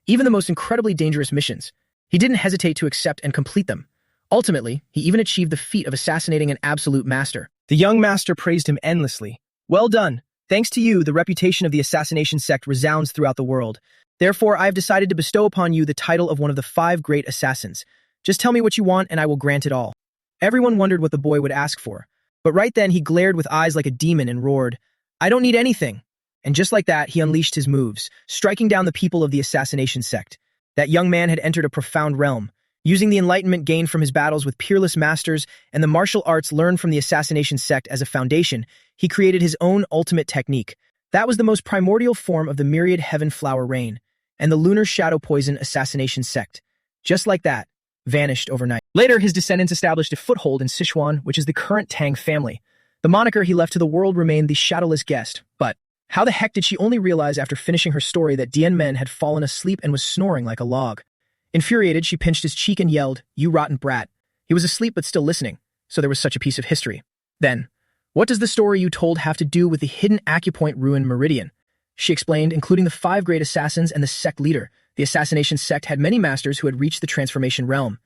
Even the most incredibly dangerous missions, he didn't hesitate to accept and complete them. Ultimately, he even achieved the feat of assassinating an absolute master. The young master praised him endlessly. Well done. Thanks to you, the reputation of the assassination sect resounds throughout the world. Therefore, I have decided to bestow upon you the title of one of the 5 great assassins. Just tell me what you want and I will grant it all. Everyone wondered what the boy would ask for. But right then he glared with eyes like a demon and roared, I don't need anything. And just like that, he unleashed his moves, striking down the people of the assassination sect. That young man had entered a profound realm. Using the enlightenment gained from his battles with peerless masters and the martial arts learned from the assassination sect as a foundation, he created his own ultimate technique. That was the most primordial form of the myriad heaven flower rain, and the lunar shadow poison assassination sect. Just like that, vanished overnight. Later, his descendants established a foothold in Sichuan, which is the current Tang family. The moniker he left to the world remained the Shadowless Guest, but how the heck did she only realize after finishing her story that Dian Men had fallen asleep and was snoring like a log? Infuriated, she pinched his cheek and yelled, "You rotten brat." He was asleep but still listening, so there was such a piece of history. Then, what does the story you told have to do with the hidden acupoint ruined meridian? She explained, including the 5 great assassins and the sect leader. The assassination sect had many masters who had reached the transformation realm,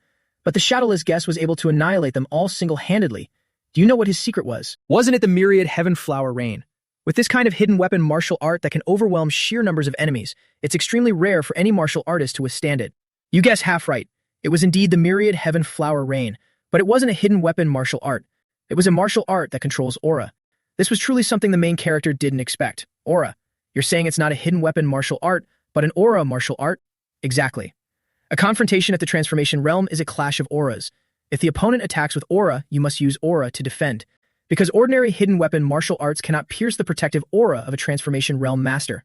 but the Shadowless Guest was able to annihilate them all single-handedly. Do you know what his secret was? Wasn't it the myriad heaven flower rain? With this kind of hidden weapon martial art that can overwhelm sheer numbers of enemies, it's extremely rare for any martial artist to withstand it. You guessed half right. It was indeed the myriad heaven flower rain, but it wasn't a hidden weapon martial art. It was a martial art that controls aura. This was truly something the main character didn't expect. Aura. You're saying it's not a hidden weapon martial art, but an aura martial art? Exactly. A confrontation at the transformation realm is a clash of auras. If the opponent attacks with aura, you must use aura to defend, because ordinary hidden weapon martial arts cannot pierce the protective aura of a transformation realm master.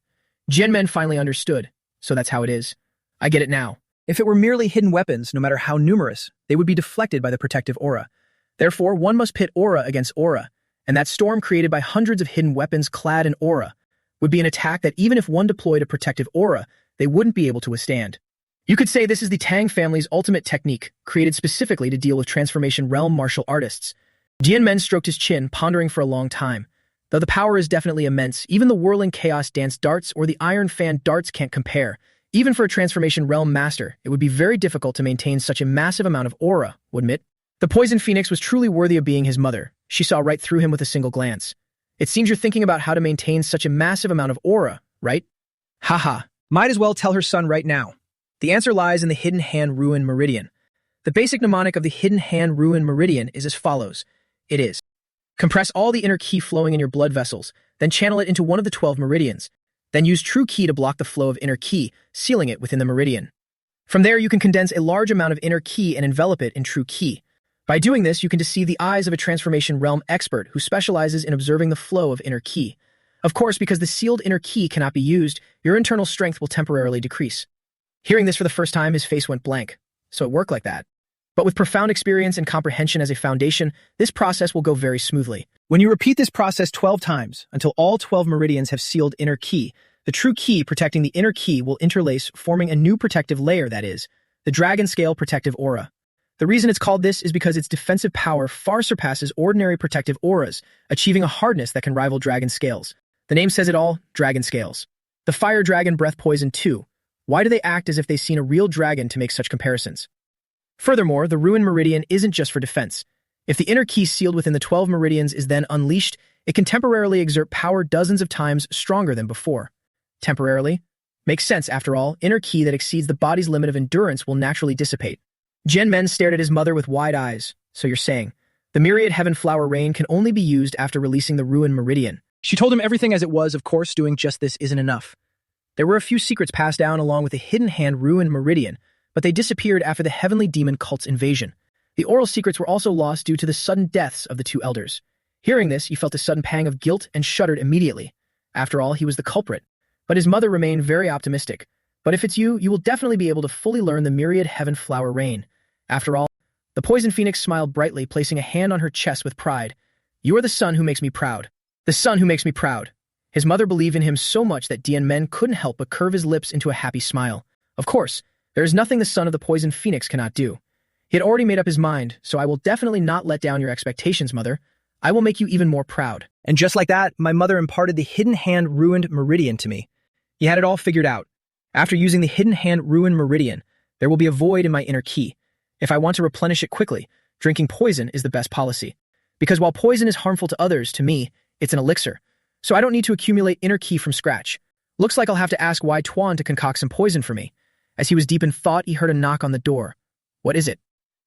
Jian Men finally understood, so that's how it is. I get it now. If it were merely hidden weapons, no matter how numerous, they would be deflected by the protective aura. Therefore, one must pit aura against aura, and that storm created by hundreds of hidden weapons clad in aura would be an attack that even if one deployed a protective aura, they wouldn't be able to withstand. You could say this is the Tang family's ultimate technique, created specifically to deal with transformation realm martial artists. Dian Men stroked his chin, pondering for a long time. Though the power is definitely immense, even the whirling chaos dance darts or the iron fan darts can't compare. Even for a transformation realm master, it would be very difficult to maintain such a massive amount of aura, wouldn't it? The poison phoenix was truly worthy of being his mother. She saw right through him with a single glance. It seems you're thinking about how to maintain such a massive amount of aura, right? Haha, might as well tell her son right now. The answer lies in the hidden hand ruin meridian. The basic mnemonic of the hidden hand ruin meridian is as follows. It is: compress all the inner ki flowing in your blood vessels, then channel it into one of the 12 meridians. Then use true ki to block the flow of inner ki, sealing it within the meridian. From there, you can condense a large amount of inner ki and envelop it in true ki. By doing this, you can deceive the eyes of a transformation realm expert who specializes in observing the flow of inner ki. Of course, because the sealed inner ki cannot be used, your internal strength will temporarily decrease. Hearing this for the first time, his face went blank. So it worked like that. But with profound experience and comprehension as a foundation, this process will go very smoothly. When you repeat this process 12 times, until all 12 meridians have sealed inner ki, the true ki protecting the inner ki will interlace, forming a new protective layer, that is, the dragon scale protective aura. The reason it's called this is because its defensive power far surpasses ordinary protective auras, achieving a hardness that can rival dragon scales. The name says it all, dragon scales. The fire dragon breath poison too. Why do they act as if they've seen a real dragon to make such comparisons? Furthermore, the ruin meridian isn't just for defense. If the inner ki sealed within the 12 meridians is then unleashed, it can temporarily exert power dozens of times stronger than before. Temporarily? Makes sense, after all. Inner ki that exceeds the body's limit of endurance will naturally dissipate. Jian Men stared at his mother with wide eyes. So you're saying, the myriad heaven flower rain can only be used after releasing the ruin meridian. She told him everything as it was. Of course, doing just this isn't enough. There were a few secrets passed down along with the hidden hand ruin meridian, but they disappeared after the heavenly demon cult's invasion. The oral secrets were also lost due to the sudden deaths of the 2 elders. Hearing this, he felt a sudden pang of guilt and shuddered immediately. After all, he was the culprit. But his mother remained very optimistic. But if it's you will definitely be able to fully learn the myriad heaven flower rain. After all, the poison phoenix smiled brightly, placing a hand on her chest with pride. You are the son who makes me proud. The son who makes me proud. His mother believed in him so much that Dian Men couldn't help but curve his lips into a happy smile. Of course, there is nothing the son of the poison phoenix cannot do. He had already made up his mind, so I will definitely not let down your expectations, mother. I will make you even more proud. And just like that, my mother imparted the hidden hand ruined meridian to me. He had it all figured out. After using the hidden hand ruined meridian, there will be a void in my inner ki. If I want to replenish it quickly, drinking poison is the best policy. Because while poison is harmful to others, to me, it's an elixir. So I don't need to accumulate inner ki from scratch. Looks like I'll have to ask Wai Tuan to concoct some poison for me. As he was deep in thought, he heard a knock on the door. What is it?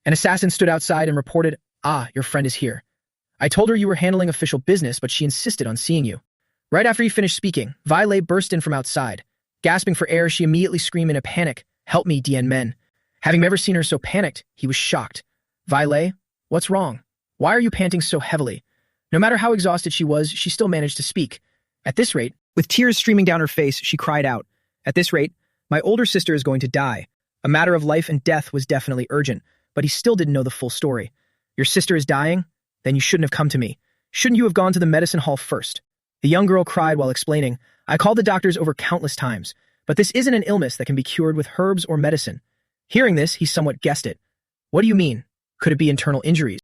An assassin stood outside and reported, "Ah, your friend is here. I told her you were handling official business, but she insisted on seeing you." Right after he finished speaking, Violet burst in from outside. Gasping for air, she immediately screamed in a panic, "Help me, Dien Men." Having never seen her so panicked, he was shocked. "Violet, what's wrong? Why are you panting so heavily?" No matter how exhausted she was, she still managed to speak. At this rate, with tears streaming down her face, she cried out, "At this rate, my older sister is going to die." A matter of life and death was definitely urgent, but he still didn't know the full story. "Your sister is dying? Then you shouldn't have come to me. Shouldn't you have gone to the medicine hall first?" The young girl cried while explaining, "I called the doctors over countless times, but this isn't an illness that can be cured with herbs or medicine." Hearing this, he somewhat guessed it. "What do you mean? Could it be internal injuries?"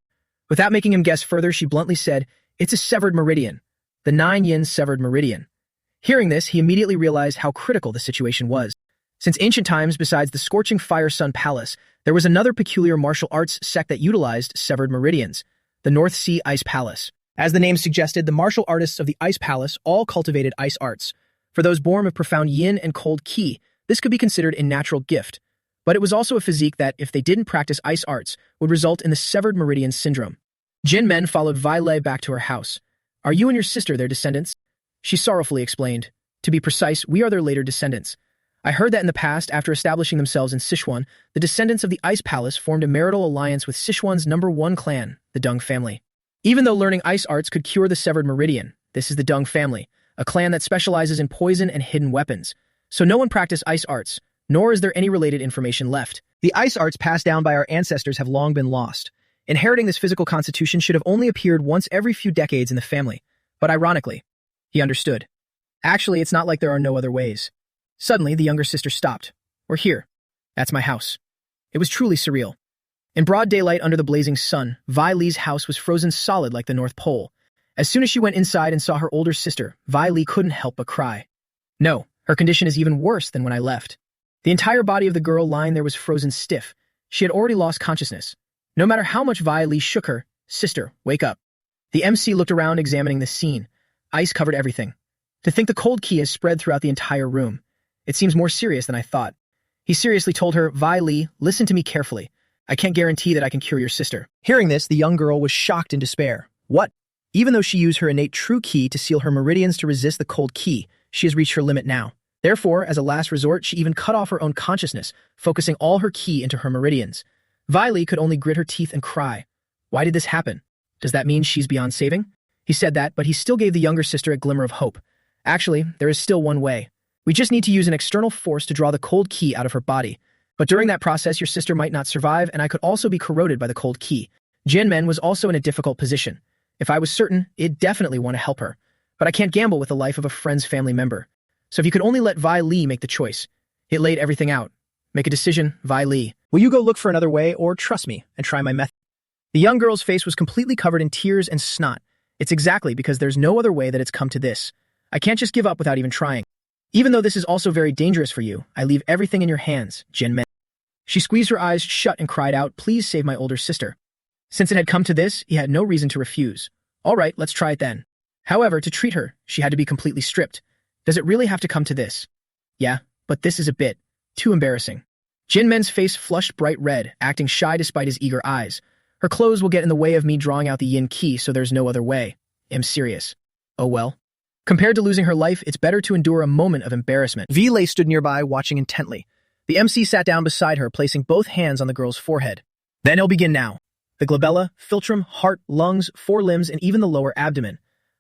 Without making him guess further, she bluntly said, "It's a severed meridian. The 9-yin severed meridian." Hearing this, he immediately realized how critical the situation was. Since ancient times, besides the scorching Fire Sun Palace, there was another peculiar martial arts sect that utilized severed meridians, the North Sea Ice Palace. As the name suggested, the martial artists of the Ice Palace all cultivated ice arts. For those born with profound yin and cold ki, this could be considered a natural gift. But it was also a physique that, if they didn't practice ice arts, would result in the severed meridian syndrome. Jin Men followed Violet back to her house. "Are you and your sister their descendants?" She sorrowfully explained. "To be precise, we are their later descendants. I heard that in the past, after establishing themselves in Sichuan, the descendants of the Ice Palace formed a marital alliance with Sichuan's #1 clan, the Dung family. Even though learning ice arts could cure the severed meridian, this is the Dung family, a clan that specializes in poison and hidden weapons. So no one practiced ice arts, nor is there any related information left. The ice arts passed down by our ancestors have long been lost. Inheriting this physical constitution should have only appeared once every few decades in the family. But ironically, he understood. Actually, it's not like there are no other ways." Suddenly, the younger sister stopped. "We're here. That's my house." It was truly surreal. In broad daylight under the blazing sun, Vi Li's house was frozen solid like the North Pole. As soon as she went inside and saw her older sister, Vi Li couldn't help but cry. No, her condition is even worse than when I left. The entire body of the girl lying there was frozen stiff. She had already lost consciousness. No matter how much Vi Li shook her, "Sister, wake up." The MC looked around examining the scene. Ice covered everything. To think the cold ki has spread throughout the entire room. It seems more serious than I thought. He seriously told her, "Vi Li, listen to me carefully. I can't guarantee that I can cure your sister." Hearing this, the young girl was shocked in despair. What? Even though she used her innate true ki to seal her meridians to resist the cold ki, she has reached her limit now. Therefore, as a last resort, she even cut off her own consciousness, focusing all her ki into her meridians. Vi Li could only grit her teeth and cry. Why did this happen? Does that mean she's beyond saving? He said that, but he still gave the younger sister a glimmer of hope. Actually, there is still one way. We just need to use an external force to draw the cold ki out of her body. But during that process, your sister might not survive, and I could also be corroded by the cold ki. Jin Men was also in a difficult position. If I was certain, I'd definitely want to help her. But I can't gamble with the life of a friend's family member. So if you could only let Vi Li make the choice. It laid everything out. Make a decision, Vi Li. Will you go look for another way, or trust me and try my method? The young girl's face was completely covered in tears and snot. It's exactly because there's no other way that it's come to this. I can't just give up without even trying. Even though this is also very dangerous for you, I leave everything in your hands, Jin Men. She squeezed her eyes shut and cried out, "Please save my older sister." Since it had come to this, he had no reason to refuse. All right, let's try it then. However, to treat her, she had to be completely stripped. Does it really have to come to this? Yeah, but this is a bit too embarrassing. Jin Men's face flushed bright red, acting shy despite his eager eyes. Her clothes will get in the way of me drawing out the yin ki, so there's no other way. I'm serious. Oh well. Compared to losing her life, it's better to endure a moment of embarrassment. Vi Lei stood nearby, watching intently. The MC sat down beside her, placing both hands on the girl's forehead. Then it'll begin now. The glabella, philtrum, heart, lungs, forelimbs, and even the lower abdomen.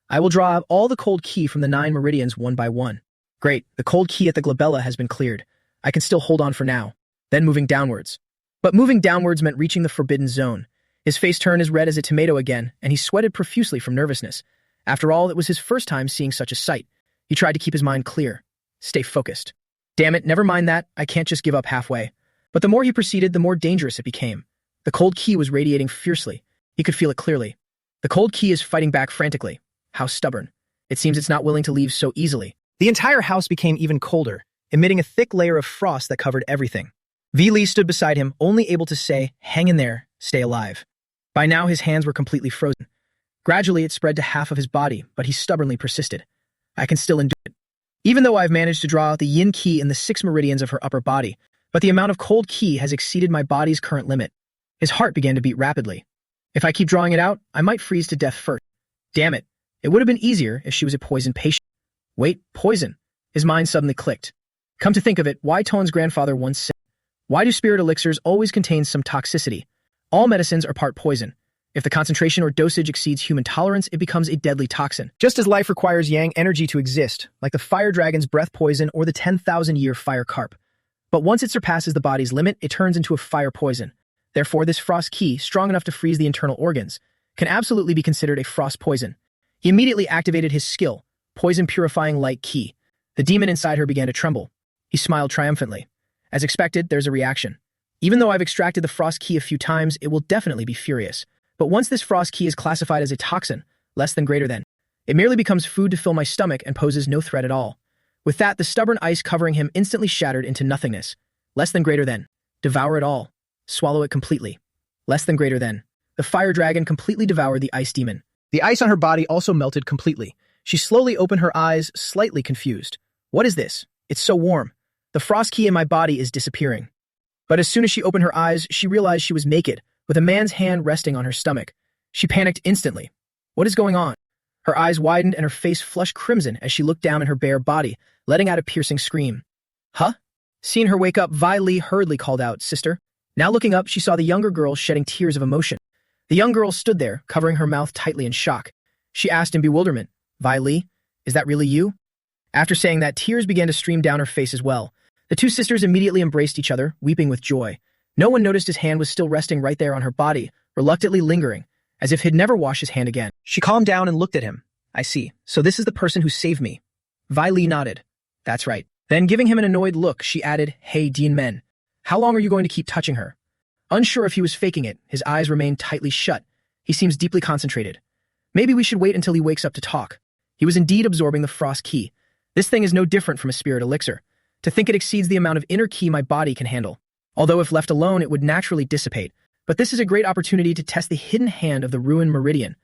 I will draw out all the cold ki from the 9 meridians one by one. Great, the cold ki at the glabella has been cleared. I can still hold on for now. Then moving downwards. But moving downwards meant reaching the forbidden zone. His face turned as red as a tomato again, and he sweated profusely from nervousness. After all, it was his first time seeing such a sight. He tried to keep his mind clear. Stay focused. Damn it, never mind that. I can't just give up halfway. But the more he proceeded, the more dangerous it became. The cold ki was radiating fiercely. He could feel it clearly. The cold ki is fighting back frantically. How stubborn. It seems it's not willing to leave so easily. The entire house became even colder, emitting a thick layer of frost that covered everything. Vi Li stood beside him, only able to say, "Hang in there, stay alive." By now, his hands were completely frozen. Gradually, it spread to half of his body, but he stubbornly persisted. I can still endure it. Even though I've managed to draw out the yin ki in the 6 meridians of her upper body, but the amount of cold ki has exceeded my body's current limit. His heart began to beat rapidly. If I keep drawing it out, I might freeze to death first. Damn it. It would have been easier if she was a poisoned patient. Wait, poison. His mind suddenly clicked. Come to think of it, Wai Ton's grandfather once said, why do spirit elixirs always contain some toxicity? All medicines are part poison. If the concentration or dosage exceeds human tolerance, it becomes a deadly toxin. Just as life requires yang energy to exist, like the fire dragon's breath poison or the 10,000-year fire carp. But once it surpasses the body's limit, it turns into a fire poison. Therefore, this frost ki, strong enough to freeze the internal organs, can absolutely be considered a frost poison. He immediately activated his skill, poison purifying light ki. The demon inside her began to tremble. He smiled triumphantly. As expected, there's a reaction. Even though I've extracted the frost ki a few times, it will definitely be furious. But once this frost ki is classified as a toxin, less than greater than, it merely becomes food to fill my stomach and poses no threat at all. With that, the stubborn ice covering him instantly shattered into nothingness. Less than greater than. Devour it all. Swallow it completely. Less than greater than. The fire dragon completely devoured the ice demon. The ice on her body also melted completely. She slowly opened her eyes, slightly confused. What is this? It's so warm. The frost ki in my body is disappearing. But as soon as she opened her eyes, she realized she was naked, with a man's hand resting on her stomach. She panicked instantly. What is going on? Her eyes widened and her face flushed crimson as she looked down at her bare body, letting out a piercing scream. Huh? Seeing her wake up, Vi Li hurriedly called out, Sister. Now looking up, she saw the younger girl shedding tears of emotion. The young girl stood there, covering her mouth tightly in shock. She asked in bewilderment, Vi Li, is that really you? After saying that, tears began to stream down her face as well. The two sisters immediately embraced each other, weeping with joy. No one noticed his hand was still resting right there on her body, reluctantly lingering, as if he'd never wash his hand again. She calmed down and looked at him. I see. So this is the person who saved me. Vi Li nodded. That's right. Then giving him an annoyed look, she added, Hey, Dean Men. How long are you going to keep touching her? Unsure if he was faking it, his eyes remained tightly shut. He seems deeply concentrated. Maybe we should wait until he wakes up to talk. He was indeed absorbing the frost ki. This thing is no different from a spirit elixir. To think it exceeds the amount of inner ki my body can handle. Although if left alone, it would naturally dissipate. But this is a great opportunity to test the hidden hand of the ruined meridian.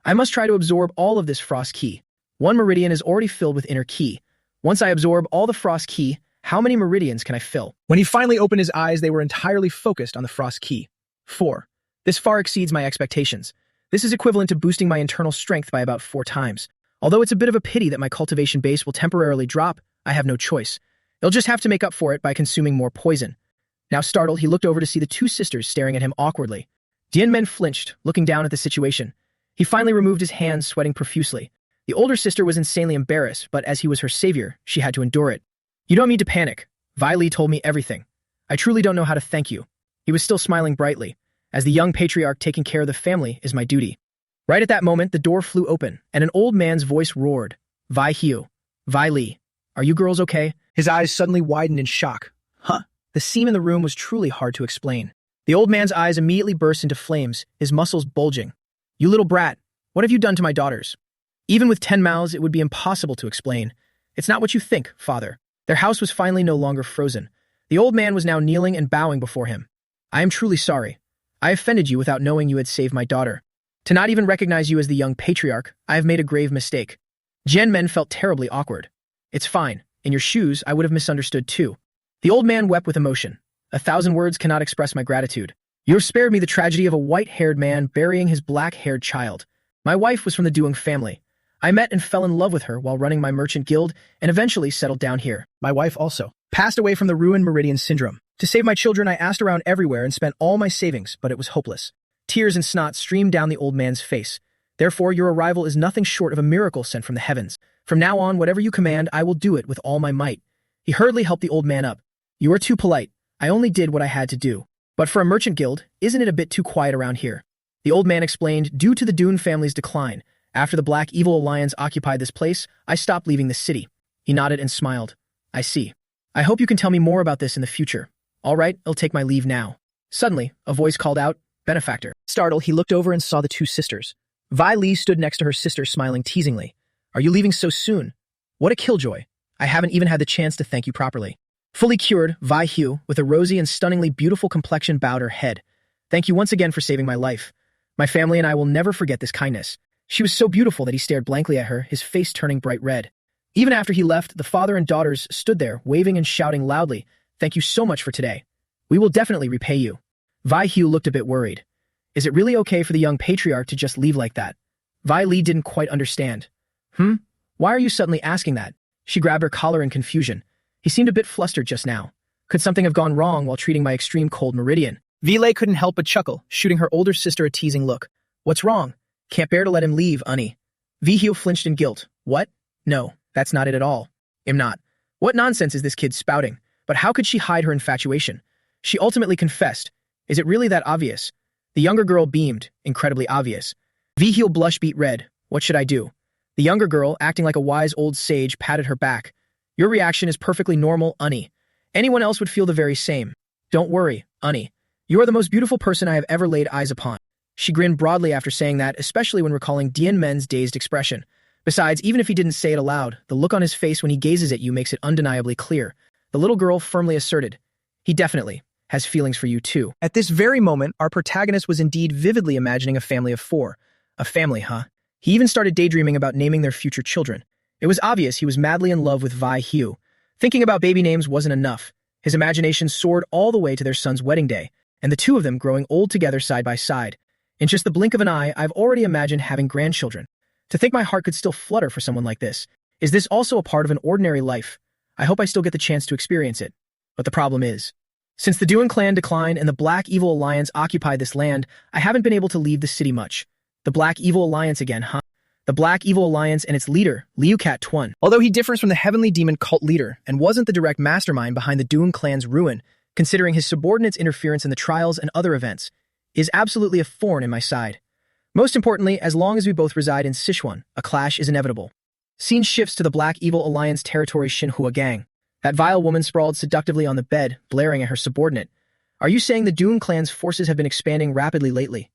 I must try to absorb all of this frost ki. One meridian is already filled with inner ki. Once I absorb all the frost ki, how many meridians can I fill? When he finally opened his eyes, they were entirely focused on the frost ki. 4. This far exceeds my expectations. This is equivalent to boosting my internal strength by about 4 times. Although it's a bit of a pity that my cultivation base will temporarily drop, I have no choice. He'll just have to make up for it by consuming more poison. Now startled, he looked over to see the two sisters staring at him awkwardly. Dian Men flinched, looking down at the situation. He finally removed his hands, sweating profusely. The older sister was insanely embarrassed, but as he was her savior, she had to endure it. You don't need to panic. Vi Li told me everything. I truly don't know how to thank you. He was still smiling brightly. As the young patriarch, taking care of the family is my duty. Right at that moment, the door flew open, and an old man's voice roared. Vi Hiu. Vi Li. Are you girls okay? His eyes suddenly widened in shock. Huh? The scene in the room was truly hard to explain. The old man's eyes immediately burst into flames, his muscles bulging. You little brat, what have you done to my daughters? Even with 10 mouths, it would be impossible to explain. It's not what you think, father. Their house was finally no longer frozen. The old man was now kneeling and bowing before him. I am truly sorry. I offended you without knowing you had saved my daughter. To not even recognize you as the young patriarch, I have made a grave mistake. Jian Men felt terribly awkward. It's fine. In your shoes, I would have misunderstood too. The old man wept with emotion. 1,000 words cannot express my gratitude. You have spared me the tragedy of a white-haired man burying his black-haired child. My wife was from the Duong family. I met and fell in love with her while running my merchant guild and eventually settled down here. My wife also passed away from the ruined meridian syndrome. To save my children, I asked around everywhere and spent all my savings, but it was hopeless. Tears and snot streamed down the old man's face. Therefore, your arrival is nothing short of a miracle sent from the heavens. From now on, whatever you command, I will do it with all my might. He hurriedly helped the old man up. You are too polite. I only did what I had to do. But for a merchant guild, isn't it a bit too quiet around here? The old man explained, due to the Dune family's decline, after the Black Evil Alliance occupied this place, I stopped leaving the city. He nodded and smiled. I see. I hope you can tell me more about this in the future. All right, I'll take my leave now. Suddenly, a voice called out, Benefactor. Startled, he looked over and saw the two sisters. Vi Li stood next to her sister, smiling teasingly. Are you leaving so soon? What a killjoy. I haven't even had the chance to thank you properly. Fully cured, Vi Hiu, with a rosy and stunningly beautiful complexion, bowed her head. Thank you once again for saving my life. My family and I will never forget this kindness. She was so beautiful that he stared blankly at her, his face turning bright red. Even after he left, the father and daughters stood there, waving and shouting loudly, Thank you so much for today. We will definitely repay you. Vi Hiu looked a bit worried. Is it really okay for the young patriarch to just leave like that? Vi Li didn't quite understand. Why are you suddenly asking that? She grabbed her collar in confusion. He seemed a bit flustered just now. Could something have gone wrong while treating my extreme cold meridian? Vile couldn't help but chuckle, shooting her older sister a teasing look. What's wrong? Can't bear to let him leave, Unnie. Vihio flinched in guilt. What? No, that's not it at all. I'm not. What nonsense is this kid spouting? But how could she hide her infatuation? She ultimately confessed. Is it really that obvious? The younger girl beamed, incredibly obvious. Vihio blush beat red. What should I do? The younger girl, acting like a wise old sage, patted her back. Your reaction is perfectly normal, Unnie. Anyone else would feel the very same. Don't worry, Unnie. You are the most beautiful person I have ever laid eyes upon. She grinned broadly after saying that, especially when recalling Dien Men's dazed expression. Besides, even if he didn't say it aloud, the look on his face when he gazes at you makes it undeniably clear. The little girl firmly asserted, he definitely has feelings for you too. At this very moment, our protagonist was indeed vividly imagining a family of 4. A family, huh? He even started daydreaming about naming their future children. It was obvious he was madly in love with Vi Hugh. Thinking about baby names wasn't enough. His imagination soared all the way to their son's wedding day, and the two of them growing old together side by side. In just the blink of an eye, I've already imagined having grandchildren. To think my heart could still flutter for someone like this. Is this also a part of an ordinary life? I hope I still get the chance to experience it. But the problem is, since the Duan clan declined and the Black Evil Alliance occupied this land, I haven't been able to leave the city much. The Black Evil Alliance again, huh? The Black Evil Alliance and its leader, Liu Cat Tuan. Although he differs from the Heavenly Demon cult leader and wasn't the direct mastermind behind the Duan clan's ruin, considering his subordinates' interference in the trials and other events, is absolutely a thorn in my side. Most importantly, as long as we both reside in Sichuan, a clash is inevitable. Scene shifts to the Black Evil Alliance territory Xinhua gang. That vile woman sprawled seductively on the bed, blaring at her subordinate. Are you saying the Duan clan's forces have been expanding rapidly lately?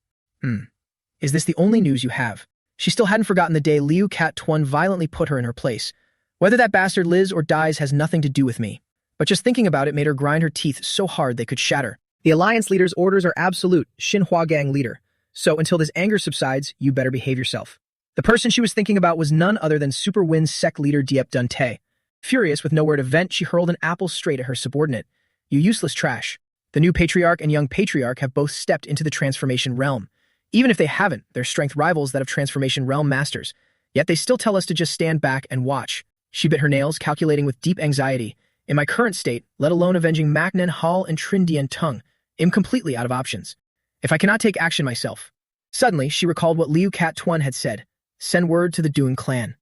Is this the only news you have? She still hadn't forgotten the day Liu Cat Tuan violently put her in her place. Whether that bastard lives or dies has nothing to do with me. But just thinking about it made her grind her teeth so hard they could shatter. The Alliance leader's orders are absolute, Xinhua gang leader. So until this anger subsides, you better behave yourself. The person she was thinking about was none other than Super Win sect leader Diep Dunte. Furious with nowhere to vent, she hurled an apple straight at her subordinate. You useless trash. The new patriarch and young patriarch have both stepped into the transformation realm. Even if they haven't, they're strength rivals that of transformation realm masters. Yet they still tell us to just stand back and watch. She bit her nails, calculating with deep anxiety. In my current state, let alone avenging Macnen Hall and Trindian Tung, I'm completely out of options. If I cannot take action myself. Suddenly, she recalled what Liu Cat Tuan had said. Send word to the Duan clan.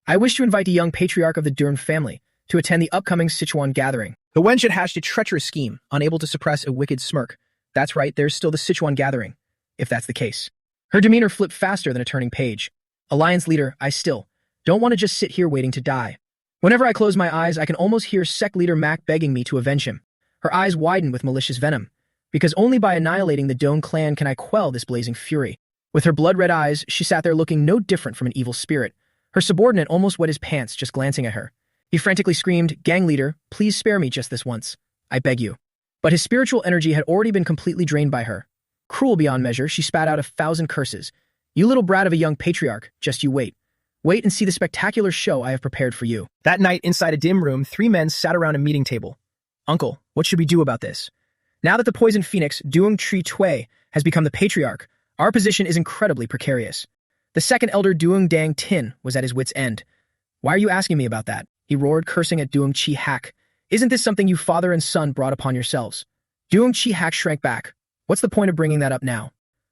I wish to invite the young patriarch of the Duan family to attend the upcoming Sichuan gathering. The wench had hatched a treacherous scheme, unable to suppress a wicked smirk. That's right, there's still the Sichuan gathering, if that's the case. Her demeanor flipped faster than a turning page. Alliance leader, I still don't want to just sit here waiting to die. Whenever I close my eyes, I can almost hear sect leader Mac begging me to avenge him. Her eyes widened with malicious venom. Because only by annihilating the Duan clan can I quell this blazing fury. With her blood-red eyes, she sat there looking no different from an evil spirit. Her subordinate almost wet his pants just glancing at her. He frantically screamed, Gang leader, please spare me just this once. I beg you. But his spiritual energy had already been completely drained by her. Cruel beyond measure, she spat out 1,000 curses. You little brat of a young patriarch, just you wait. Wait and see the spectacular show I have prepared for you. That night, inside a dim room, 3 men sat around a meeting table. Uncle, what should we do about this? Now that the poison phoenix, Duong Tri Tui, has become the patriarch, our position is incredibly precarious. The second elder Duong Dang Tin was at his wit's end. Why are you asking me about that? He roared, cursing at Duong Chi Hak. Isn't this something you father and son brought upon yourselves? Duong Chi Hak shrank back. What's the point of bringing that up now?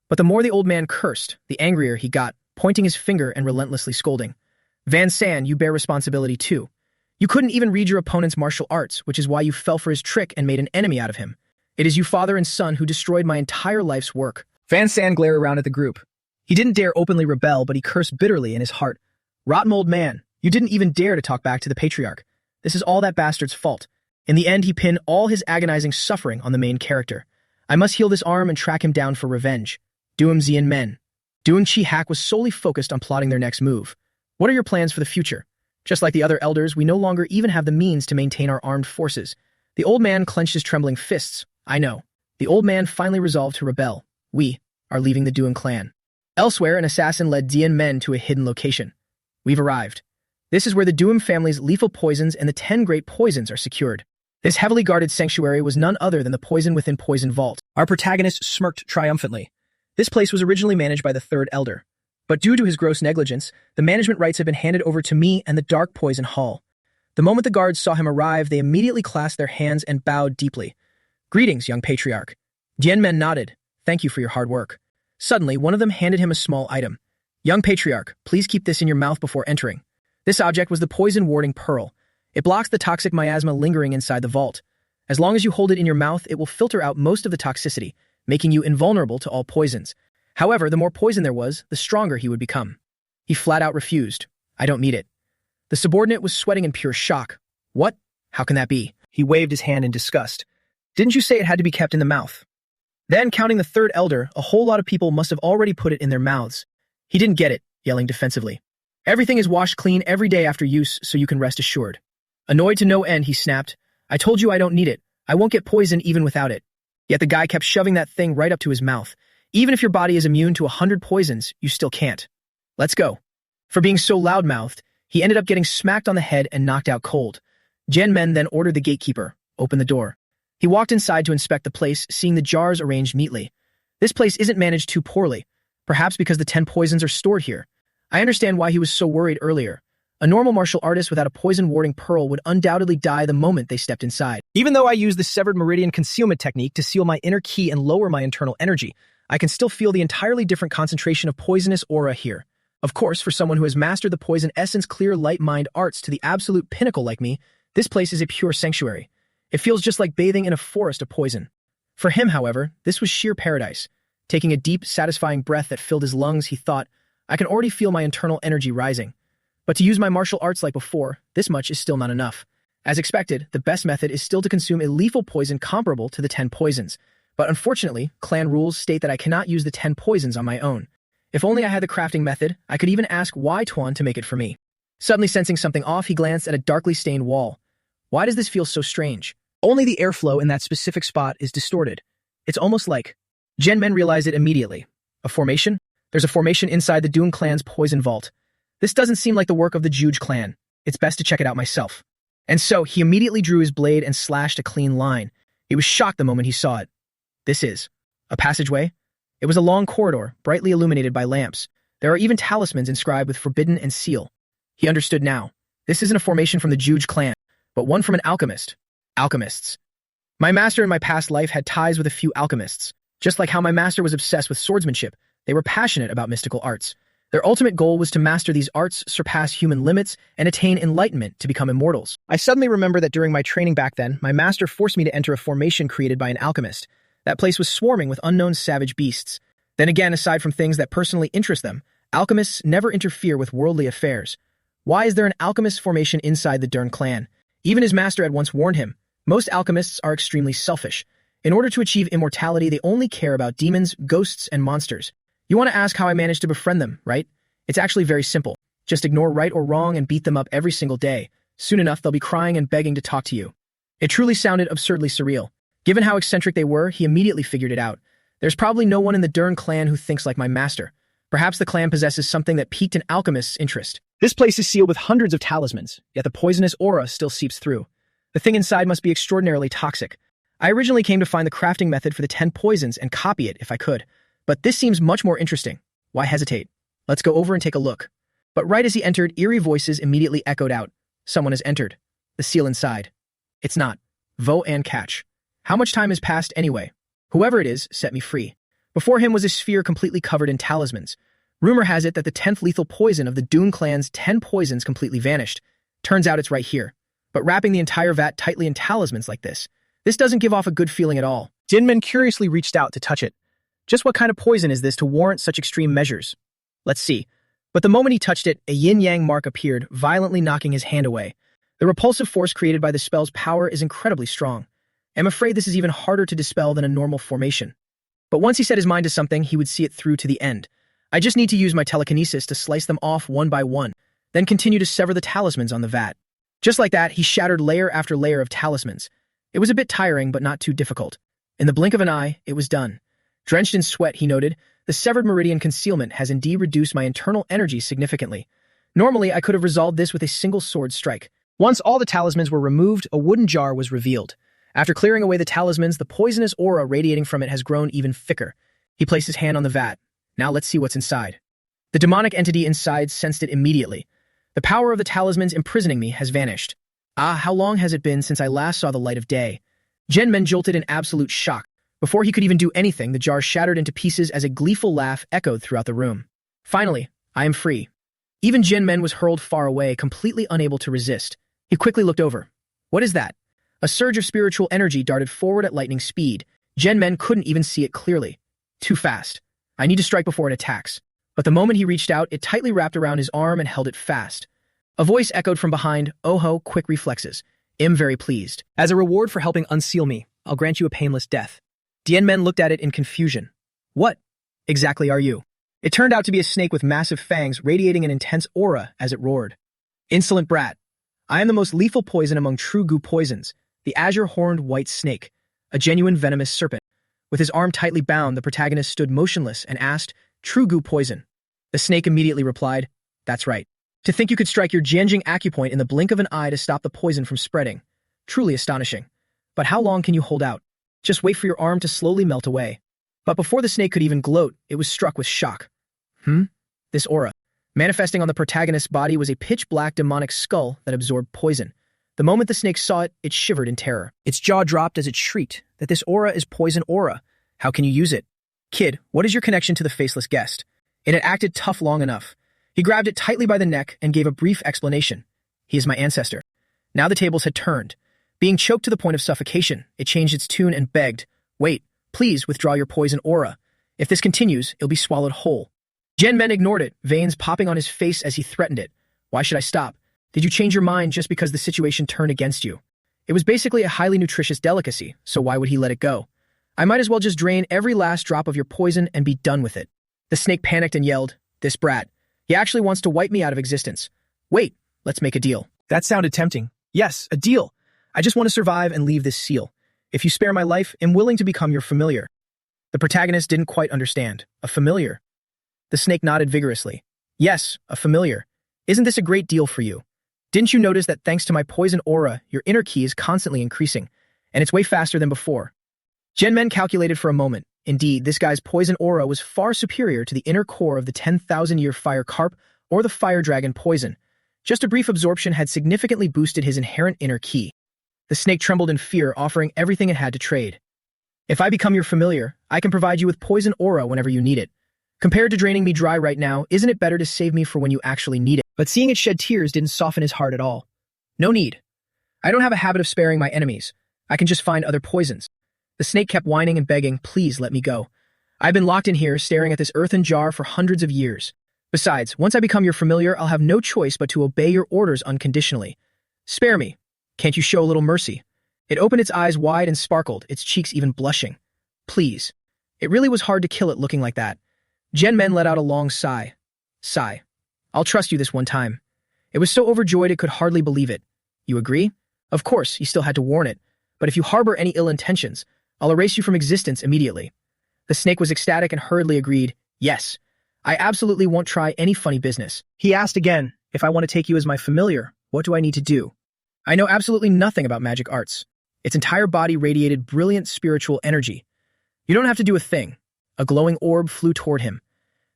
But the more the old man cursed, the angrier he got, pointing his finger and relentlessly scolding. Van San, you bear responsibility too. You couldn't even read your opponent's martial arts, which is why you fell for his trick and made an enemy out of him. It is you father and son who destroyed my entire life's work. Van San glared around at the group. He didn't dare openly rebel, but he cursed bitterly in his heart. Rotten old man, you didn't even dare to talk back to the patriarch. This is all that bastard's fault. In the end, he pinned all his agonizing suffering on the main character. I must heal this arm and track him down for revenge. Duum Zien Men. Duong Chi Hak was solely focused on plotting their next move. What are your plans for the future? Just like the other elders, we no longer even have the means to maintain our armed forces. The old man clenched his trembling fists. I know. The old man finally resolved to rebel. We are leaving the Duan clan. Elsewhere, an assassin led Dien Men to a hidden location. We've arrived. This is where the Duan family's lethal poisons and the 10 great poisons are secured. This heavily guarded sanctuary was none other than the Poison Within Poison Vault. Our protagonist smirked triumphantly. This place was originally managed by the third elder. But due to his gross negligence, the management rights have been handed over to me and the Dark Poison Hall. The moment the guards saw him arrive, they immediately clasped their hands and bowed deeply. "Greetings, young patriarch." Jianmen nodded. "Thank you for your hard work." Suddenly, one of them handed him a small item. "Young patriarch, please keep this in your mouth before entering." This object was the poison-warding pearl. It blocks the toxic miasma lingering inside the vault. As long as you hold it in your mouth, it will filter out most of the toxicity, making you invulnerable to all poisons. However, the more poison there was, the stronger he would become. He flat out refused. "I don't need it." The subordinate was sweating in pure shock. "What? How can that be?" He waved his hand in disgust. "Didn't you say it had to be kept in the mouth?" Then, counting the third elder, a whole lot of people must have already put it in their mouths. He didn't get it, yelling defensively. "Everything is washed clean every day after use, so you can rest assured." Annoyed to no end, he snapped, "I told you I don't need it. I won't get poisoned even without it." Yet the guy kept shoving that thing right up to his mouth. Even if your body is immune to 100 poisons, you still can't. "Let's go." For being so loudmouthed, he ended up getting smacked on the head and knocked out cold. Jianmen then ordered the gatekeeper, "Open the door." He walked inside to inspect the place, seeing the jars arranged neatly. This place isn't managed too poorly, perhaps because the 10 poisons are stored here. I understand why he was so worried earlier. A normal martial artist without a poison-warding pearl would undoubtedly die the moment they stepped inside. Even though I use the severed meridian concealment technique to seal my inner ki and lower my internal energy, I can still feel the entirely different concentration of poisonous aura here. Of course, for someone who has mastered the poison essence clear light mind arts to the absolute pinnacle like me, this place is a pure sanctuary. It feels just like bathing in a forest of poison. For him, however, this was sheer paradise. Taking a deep, satisfying breath that filled his lungs, he thought, I can already feel my internal energy rising. But to use my martial arts like before, this much is still not enough. As expected, the best method is still to consume a lethal poison comparable to the 10 poisons. But unfortunately, clan rules state that I cannot use the 10 poisons on my own. If only I had the crafting method, I could even ask Wai Tuan to make it for me. Suddenly sensing something off, he glanced at a darkly stained wall. Why does this feel so strange? Only the airflow in that specific spot is distorted. It's almost like... Jianmen realized it immediately. A formation? There's a formation inside the Dune clan's poison vault. This doesn't seem like the work of the Juge clan. It's best to check it out myself. And so, he immediately drew his blade and slashed a clean line. He was shocked the moment he saw it. This is a passageway? It was a long corridor, brightly illuminated by lamps. There are even talismans inscribed with forbidden and seal. He understood now. This isn't a formation from the Juge clan, but one from an alchemist. Alchemists. My master in my past life had ties with a few alchemists. Just like how my master was obsessed with swordsmanship, they were passionate about mystical arts. Their ultimate goal was to master these arts, surpass human limits, and attain enlightenment to become immortals. I suddenly remember that during my training back then, my master forced me to enter a formation created by an alchemist. That place was swarming with unknown savage beasts. Then again, aside from things that personally interest them, alchemists never interfere with worldly affairs. Why is there an alchemist formation inside the Dune clan? Even his master had once warned him, most alchemists are extremely selfish. In order to achieve immortality, they only care about demons, ghosts, and monsters. You want to ask how I managed to befriend them, right? It's actually very simple. Just ignore right or wrong and beat them up every single day. Soon enough, they'll be crying and begging to talk to you. It truly sounded absurdly surreal. Given how eccentric they were, he immediately figured it out. There's probably no one in the Dune clan who thinks like my master. Perhaps the clan possesses something that piqued an alchemist's interest. This place is sealed with hundreds of talismans, yet the poisonous aura still seeps through. The thing inside must be extraordinarily toxic. I originally came to find the crafting method for the 10 poisons and copy it if I could. But this seems much more interesting. Why hesitate? Let's go over and take a look. But right as he entered, eerie voices immediately echoed out. Someone has entered. The seal inside. It's not. Vo and catch. How much time has passed anyway? Whoever it is, set me free. Before him was a sphere completely covered in talismans. Rumor has it that the 10th lethal poison of the Dune clan's 10 poisons completely vanished. Turns out it's right here. But wrapping the entire vat tightly in talismans like this doesn't give off a good feeling at all. Jianmen curiously reached out to touch it. Just what kind of poison is this to warrant such extreme measures? Let's see. But the moment he touched it, a yin-yang mark appeared, violently knocking his hand away. The repulsive force created by the spell's power is incredibly strong. I'm afraid this is even harder to dispel than a normal formation. But once he set his mind to something, he would see it through to the end. I just need to use my telekinesis to slice them off one by one, then continue to sever the talismans on the vat. Just like that, he shattered layer after layer of talismans. It was a bit tiring, but not too difficult. In the blink of an eye, it was done. Drenched in sweat, he noted, the severed meridian concealment has indeed reduced my internal energy significantly. Normally, I could have resolved this with a single sword strike. Once all the talismans were removed, a wooden jar was revealed. After clearing away the talismans, the poisonous aura radiating from it has grown even thicker. He placed his hand on the vat. Now let's see what's inside. The demonic entity inside sensed it immediately. The power of the talismans imprisoning me has vanished. Ah, how long has it been since I last saw the light of day? Genmen jolted in absolute shock. Before he could even do anything, the jar shattered into pieces as a gleeful laugh echoed throughout the room. Finally, I am free. Even Genmen was hurled far away, completely unable to resist. He quickly looked over. What is that? A surge of spiritual energy darted forward at lightning speed. Genmen couldn't even see it clearly. Too fast. I need to strike before it attacks. But the moment he reached out, it tightly wrapped around his arm and held it fast. A voice echoed from behind, "Oh ho, quick reflexes. I'm very pleased. As a reward for helping unseal me, I'll grant you a painless death." Dianmen looked at it in confusion. What exactly are you? It turned out to be a snake with massive fangs radiating an intense aura as it roared. Insolent brat. I am the most lethal poison among true goo poisons, the azure-horned white snake, a genuine venomous serpent. With his arm tightly bound, the protagonist stood motionless and asked, "True goo poison?" The snake immediately replied, "That's right. To think you could strike your Jianjing acupoint in the blink of an eye to stop the poison from spreading. Truly astonishing. But how long can you hold out? Just wait for your arm to slowly melt away." But before the snake could even gloat, it was struck with shock. This aura. Manifesting on the protagonist's body was a pitch-black demonic skull that absorbed poison. The moment the snake saw it, it shivered in terror. Its jaw dropped as it shrieked that this aura is poison aura. How can you use it? Kid, what is your connection to the faceless guest? It had acted tough long enough. He grabbed it tightly by the neck and gave a brief explanation. He is my ancestor. Now the tables had turned. Being choked to the point of suffocation, it changed its tune and begged, "Wait, please withdraw your poison aura. If this continues, it'll be swallowed whole." Genmen ignored it, veins popping on his face as he threatened it. "Why should I stop? Did you change your mind just because the situation turned against you? It was basically a highly nutritious delicacy, so why would he let it go? I might as well just drain every last drop of your poison and be done with it." The snake panicked and yelled, "This brat. He actually wants to wipe me out of existence. Wait, let's make a deal." That sounded tempting. Yes, a deal. I just want to survive and leave this seal. If you spare my life, I'm willing to become your familiar. The protagonist didn't quite understand. A familiar? The snake nodded vigorously. Yes, a familiar. Isn't this a great deal for you? Didn't you notice that thanks to my poison aura, your inner ki is constantly increasing, and it's way faster than before? Genmen calculated for a moment. Indeed, this guy's poison aura was far superior to the inner core of the 10,000-year fire carp or the fire dragon poison. Just a brief absorption had significantly boosted his inherent inner ki. The snake trembled in fear, offering everything it had to trade. If I become your familiar, I can provide you with poison aura whenever you need it. Compared to draining me dry right now, isn't it better to save me for when you actually need it? But seeing it shed tears didn't soften his heart at all. No need. I don't have a habit of sparing my enemies. I can just find other poisons. The snake kept whining and begging, "Please let me go. I've been locked in here staring at this earthen jar for hundreds of years. Besides, once I become your familiar, I'll have no choice but to obey your orders unconditionally. Spare me. Can't you show a little mercy?" It opened its eyes wide and sparkled, its cheeks even blushing. "Please." It really was hard to kill it looking like that. Genmen let out a long sigh. "Sigh. I'll trust you this one time." It was so overjoyed it could hardly believe it. "You agree?" Of course, he still had to warn it. "But if you harbor any ill intentions, I'll erase you from existence immediately." The snake was ecstatic and hurriedly agreed, "Yes. I absolutely won't try any funny business." He asked again, "If I want to take you as my familiar, what do I need to do?" "I know absolutely nothing about magic arts." Its entire body radiated brilliant spiritual energy. "You don't have to do a thing." A glowing orb flew toward him.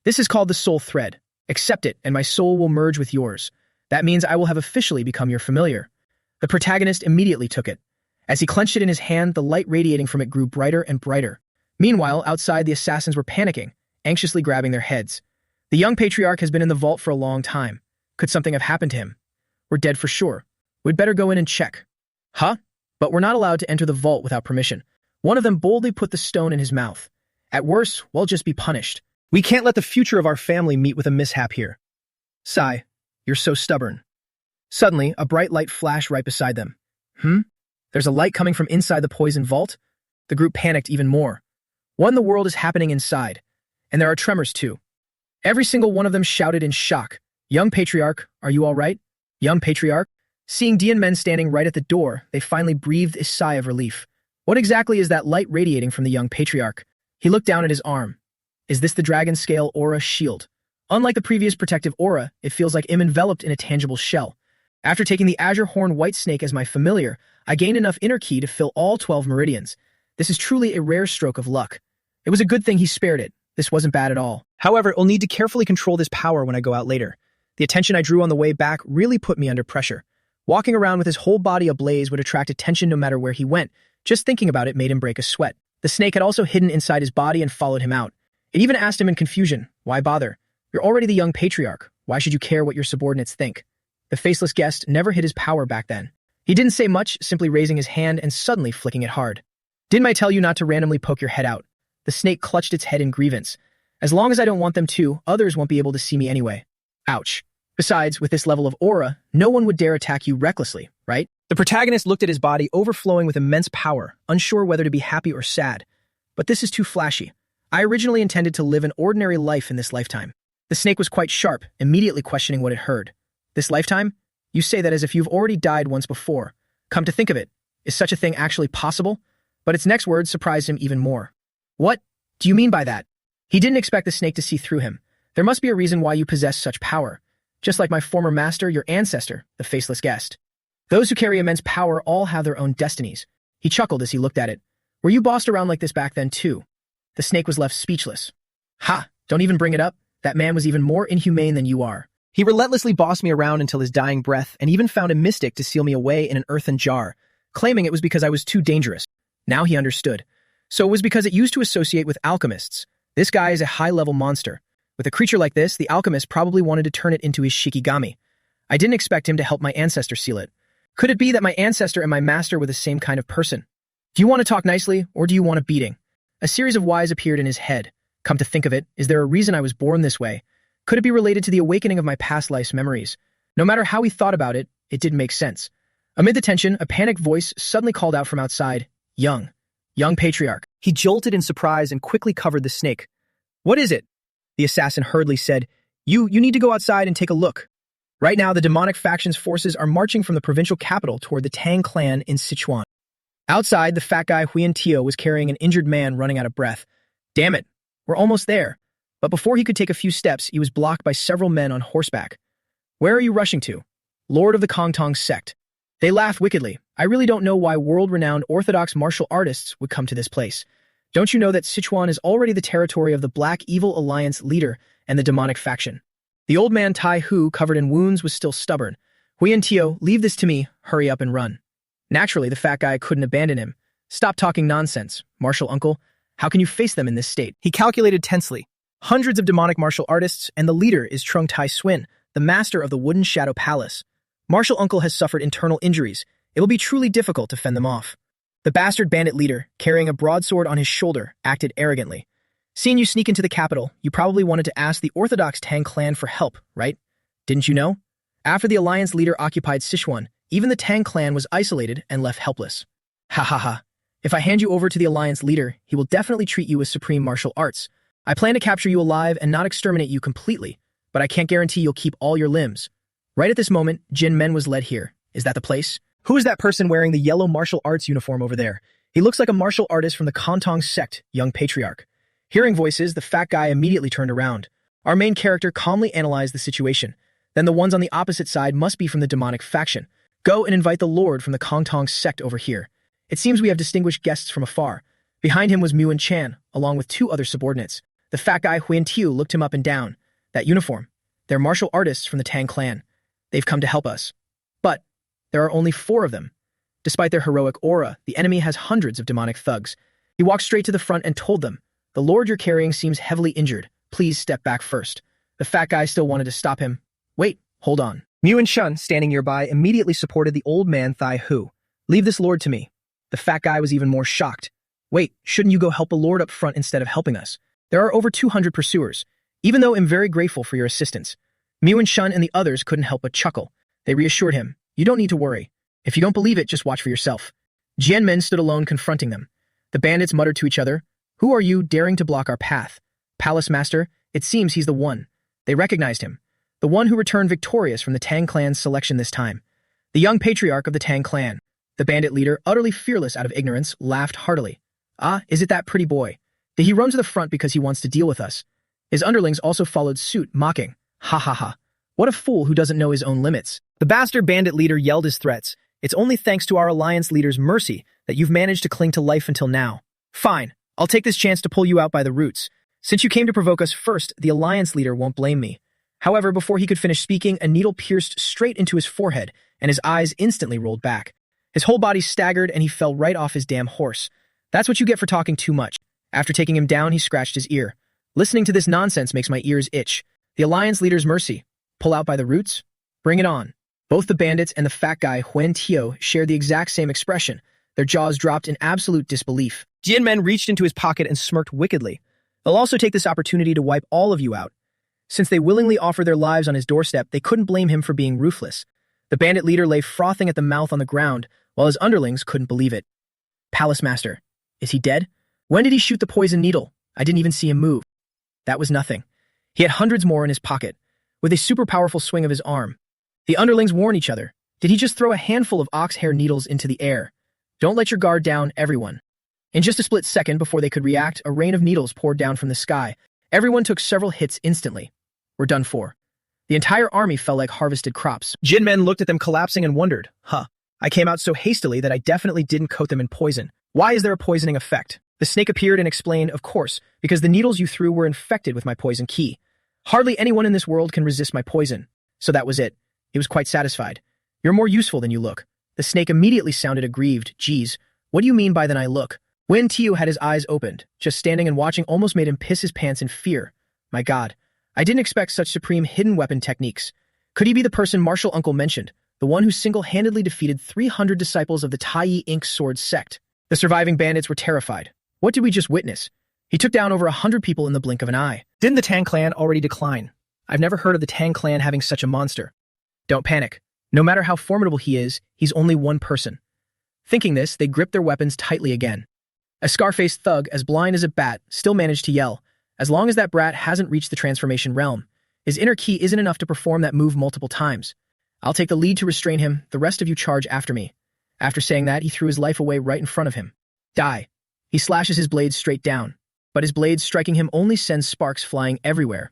"This is called the soul thread. Accept it, and my soul will merge with yours. That means I will have officially become your familiar." The protagonist immediately took it. As he clenched it in his hand, the light radiating from it grew brighter and brighter. Meanwhile, outside, the assassins were panicking, anxiously grabbing their heads. The young patriarch has been in the vault for a long time. Could something have happened to him? We're dead for sure. We'd better go in and check. Huh? But we're not allowed to enter the vault without permission. One of them boldly put the stone in his mouth. At worst, we'll just be punished. We can't let the future of our family meet with a mishap here. Sigh, you're so stubborn. Suddenly, a bright light flashed right beside them. There's a light coming from inside the poison vault? The group panicked even more. What in the world is happening inside? And there are tremors too. Every single one of them shouted in shock. Young Patriarch, are you all right? Young Patriarch? Seeing Dianmen standing right at the door, they finally breathed a sigh of relief. What exactly is that light radiating from the young Patriarch? He looked down at his arm. Is this the dragon scale aura shield? Unlike the previous protective aura, it feels like I'm enveloped in a tangible shell. After taking the azure horn white snake as my familiar, I gained enough inner ki to fill all 12 meridians. This is truly a rare stroke of luck. It was a good thing he spared it. This wasn't bad at all. However, I'll need to carefully control this power when I go out later. The attention I drew on the way back really put me under pressure. Walking around with his whole body ablaze would attract attention no matter where he went. Just thinking about it made him break a sweat. The snake had also hidden inside his body and followed him out. It even asked him in confusion, "Why bother? You're already the young patriarch. Why should you care what your subordinates think?" The faceless guest never hid his power back then. He didn't say much, simply raising his hand and suddenly flicking it hard. "Didn't I tell you not to randomly poke your head out?" The snake clutched its head in grievance. "As long as I don't want them to, others won't be able to see me anyway." Ouch. Besides, with this level of aura, no one would dare attack you recklessly, right? The protagonist looked at his body overflowing with immense power, unsure whether to be happy or sad. But this is too flashy. I originally intended to live an ordinary life in this lifetime. The snake was quite sharp, immediately questioning what it heard. This lifetime? You say that as if you've already died once before. Come to think of it, is such a thing actually possible? But its next words surprised him even more. What do you mean by that? He didn't expect the snake to see through him. There must be a reason why you possess such power. Just like my former master, your ancestor, the faceless guest. Those who carry immense power all have their own destinies. He chuckled as he looked at it. Were you bossed around like this back then too? The snake was left speechless. Ha! Don't even bring it up. That man was even more inhumane than you are. He relentlessly bossed me around until his dying breath and even found a mystic to seal me away in an earthen jar, claiming it was because I was too dangerous. Now he understood. So it was because it used to associate with alchemists. This guy is a high-level monster. With a creature like this, the alchemist probably wanted to turn it into his shikigami. I didn't expect him to help my ancestor seal it. Could it be that my ancestor and my master were the same kind of person? Do you want to talk nicely, or do you want a beating? A series of whys appeared in his head. Come to think of it, is there a reason I was born this way? Could it be related to the awakening of my past life's memories? No matter how he thought about it, it didn't make sense. Amid the tension, a panicked voice suddenly called out from outside, "Young patriarch." He jolted in surprise and quickly covered the snake. "What is it?" The assassin hurriedly said, You need to go outside and take a look. Right now, the demonic faction's forces are marching from the provincial capital toward the Tang clan in Sichuan. Outside, the fat guy Huiyan Tio was carrying an injured man running out of breath. Damn it, we're almost there. But before he could take a few steps, he was blocked by several men on horseback. "Where are you rushing to?" "Lord of the Kongtong sect." They laughed wickedly. "I really don't know why world-renowned orthodox martial artists would come to this place. Don't you know that Sichuan is already the territory of the Black Evil Alliance leader and the demonic faction?" The old man Tai Hu, covered in wounds, was still stubborn. "Huiyan Tio, leave this to me. Hurry up and run." Naturally, the fat guy couldn't abandon him. "Stop talking nonsense, martial uncle. How can you face them in this state?" He calculated tensely. Hundreds of demonic martial artists, and the leader is Trung Tai Swin, the master of the Wooden Shadow Palace. Martial uncle has suffered internal injuries. It will be truly difficult to fend them off. The bastard bandit leader, carrying a broadsword on his shoulder, acted arrogantly. "Seeing you sneak into the capital, you probably wanted to ask the Orthodox Tang clan for help, right? Didn't you know? After the alliance leader occupied Sichuan, even the Tang clan was isolated and left helpless. Ha ha ha. If I hand you over to the alliance leader, he will definitely treat you with supreme martial arts. I plan to capture you alive and not exterminate you completely, but I can't guarantee you'll keep all your limbs." Right at this moment, Jin Men was led here. Is that the place? Who is that person wearing the yellow martial arts uniform over there? He looks like a martial artist from the Kongtong sect, young patriarch. Hearing voices, the fat guy immediately turned around. Our main character calmly analyzed the situation. Then the ones on the opposite side must be from the demonic faction. Go and invite the lord from the Kongtong sect over here. It seems we have distinguished guests from afar. Behind him was Muan Chan, along with two other subordinates. The fat guy Huiyan Tiu looked him up and down. That uniform. They're martial artists from the Tang clan. They've come to help us. But there are only 4 of them. Despite their heroic aura, the enemy has hundreds of demonic thugs. He walked straight to the front and told them, "The lord you're carrying seems heavily injured. Please step back first." The fat guy still wanted to stop him. "Wait, hold on." Muan Shun, standing nearby, immediately supported the old man Thai Hu. "Leave this lord to me." The fat guy was even more shocked. "Wait, shouldn't you go help the lord up front instead of helping us? There are over 200 pursuers. Even though I'm very grateful for your assistance." Muan Shun and the others couldn't help but chuckle. They reassured him, "You don't need to worry. If you don't believe it, just watch for yourself." Jianmen stood alone confronting them. The bandits muttered to each other, "Who are you daring to block our path?" "Palace Master, it seems he's the one." They recognized him. The one who returned victorious from the Tang clan's selection this time. The young patriarch of the Tang clan. The bandit leader, utterly fearless out of ignorance, laughed heartily. "Ah, is it that pretty boy? Did he run to the front because he wants to deal with us?" His underlings also followed suit, mocking. "Ha ha ha. What a fool who doesn't know his own limits." The bastard bandit leader yelled his threats. "It's only thanks to our alliance leader's mercy that you've managed to cling to life until now. Fine, I'll take this chance to pull you out by the roots. Since you came to provoke us first, the alliance leader won't blame me. However, before he could finish speaking, a needle pierced straight into his forehead, and his eyes instantly rolled back. His whole body staggered, and he fell right off his damn horse. That's what you get for talking too much. After taking him down, he scratched his ear. Listening to this nonsense makes my ears itch. The Alliance leader's mercy. Pull out by the roots? Bring it on. Both the bandits and the fat guy, Huan Tio, shared the exact same expression. Their jaws dropped in absolute disbelief. Jianmen reached into his pocket and smirked wickedly. They'll also take this opportunity to wipe all of you out. Since they willingly offered their lives on his doorstep, they couldn't blame him for being ruthless. The bandit leader lay frothing at the mouth on the ground, while his underlings couldn't believe it. Palace Master. Is he dead? When did he shoot the poison needle? I didn't even see him move. That was nothing. He had hundreds more in his pocket. With a super powerful swing of his arm, the underlings warned each other. Did he just throw a handful of ox hair needles into the air? Don't let your guard down, everyone. In just a split second before they could react, a rain of needles poured down from the sky. Everyone took several hits instantly. We're done for. The entire army fell like harvested crops. Jinmen looked at them collapsing and wondered, I came out so hastily that I definitely didn't coat them in poison. Why is there a poisoning effect? The snake appeared and explained, of course, because the needles you threw were infected with my poison key. Hardly anyone in this world can resist my poison. So that was it. He was quite satisfied. You're more useful than you look. The snake immediately sounded aggrieved. Geez, what do you mean by than I look? Wen Tio had his eyes opened. Just standing and watching almost made him piss his pants in fear. My God, I didn't expect such supreme hidden weapon techniques. Could he be the person Martial Uncle mentioned, the one who single-handedly defeated 300 disciples of the Tai Ink Sword sect? The surviving bandits were terrified. What did we just witness? He took down over 100 people in the blink of an eye. Didn't the Tang clan already decline? I've never heard of the Tang clan having such a monster. Don't panic. No matter how formidable he is, he's only one person. Thinking this, they gripped their weapons tightly again. A scar-faced thug, as blind as a bat, still managed to yell. As long as that brat hasn't reached the transformation realm, his inner key isn't enough to perform that move multiple times. I'll take the lead to restrain him, the rest of you charge after me. After saying that, he threw his life away right in front of him. Die. He slashes his blades straight down, but his blades striking him only sends sparks flying everywhere.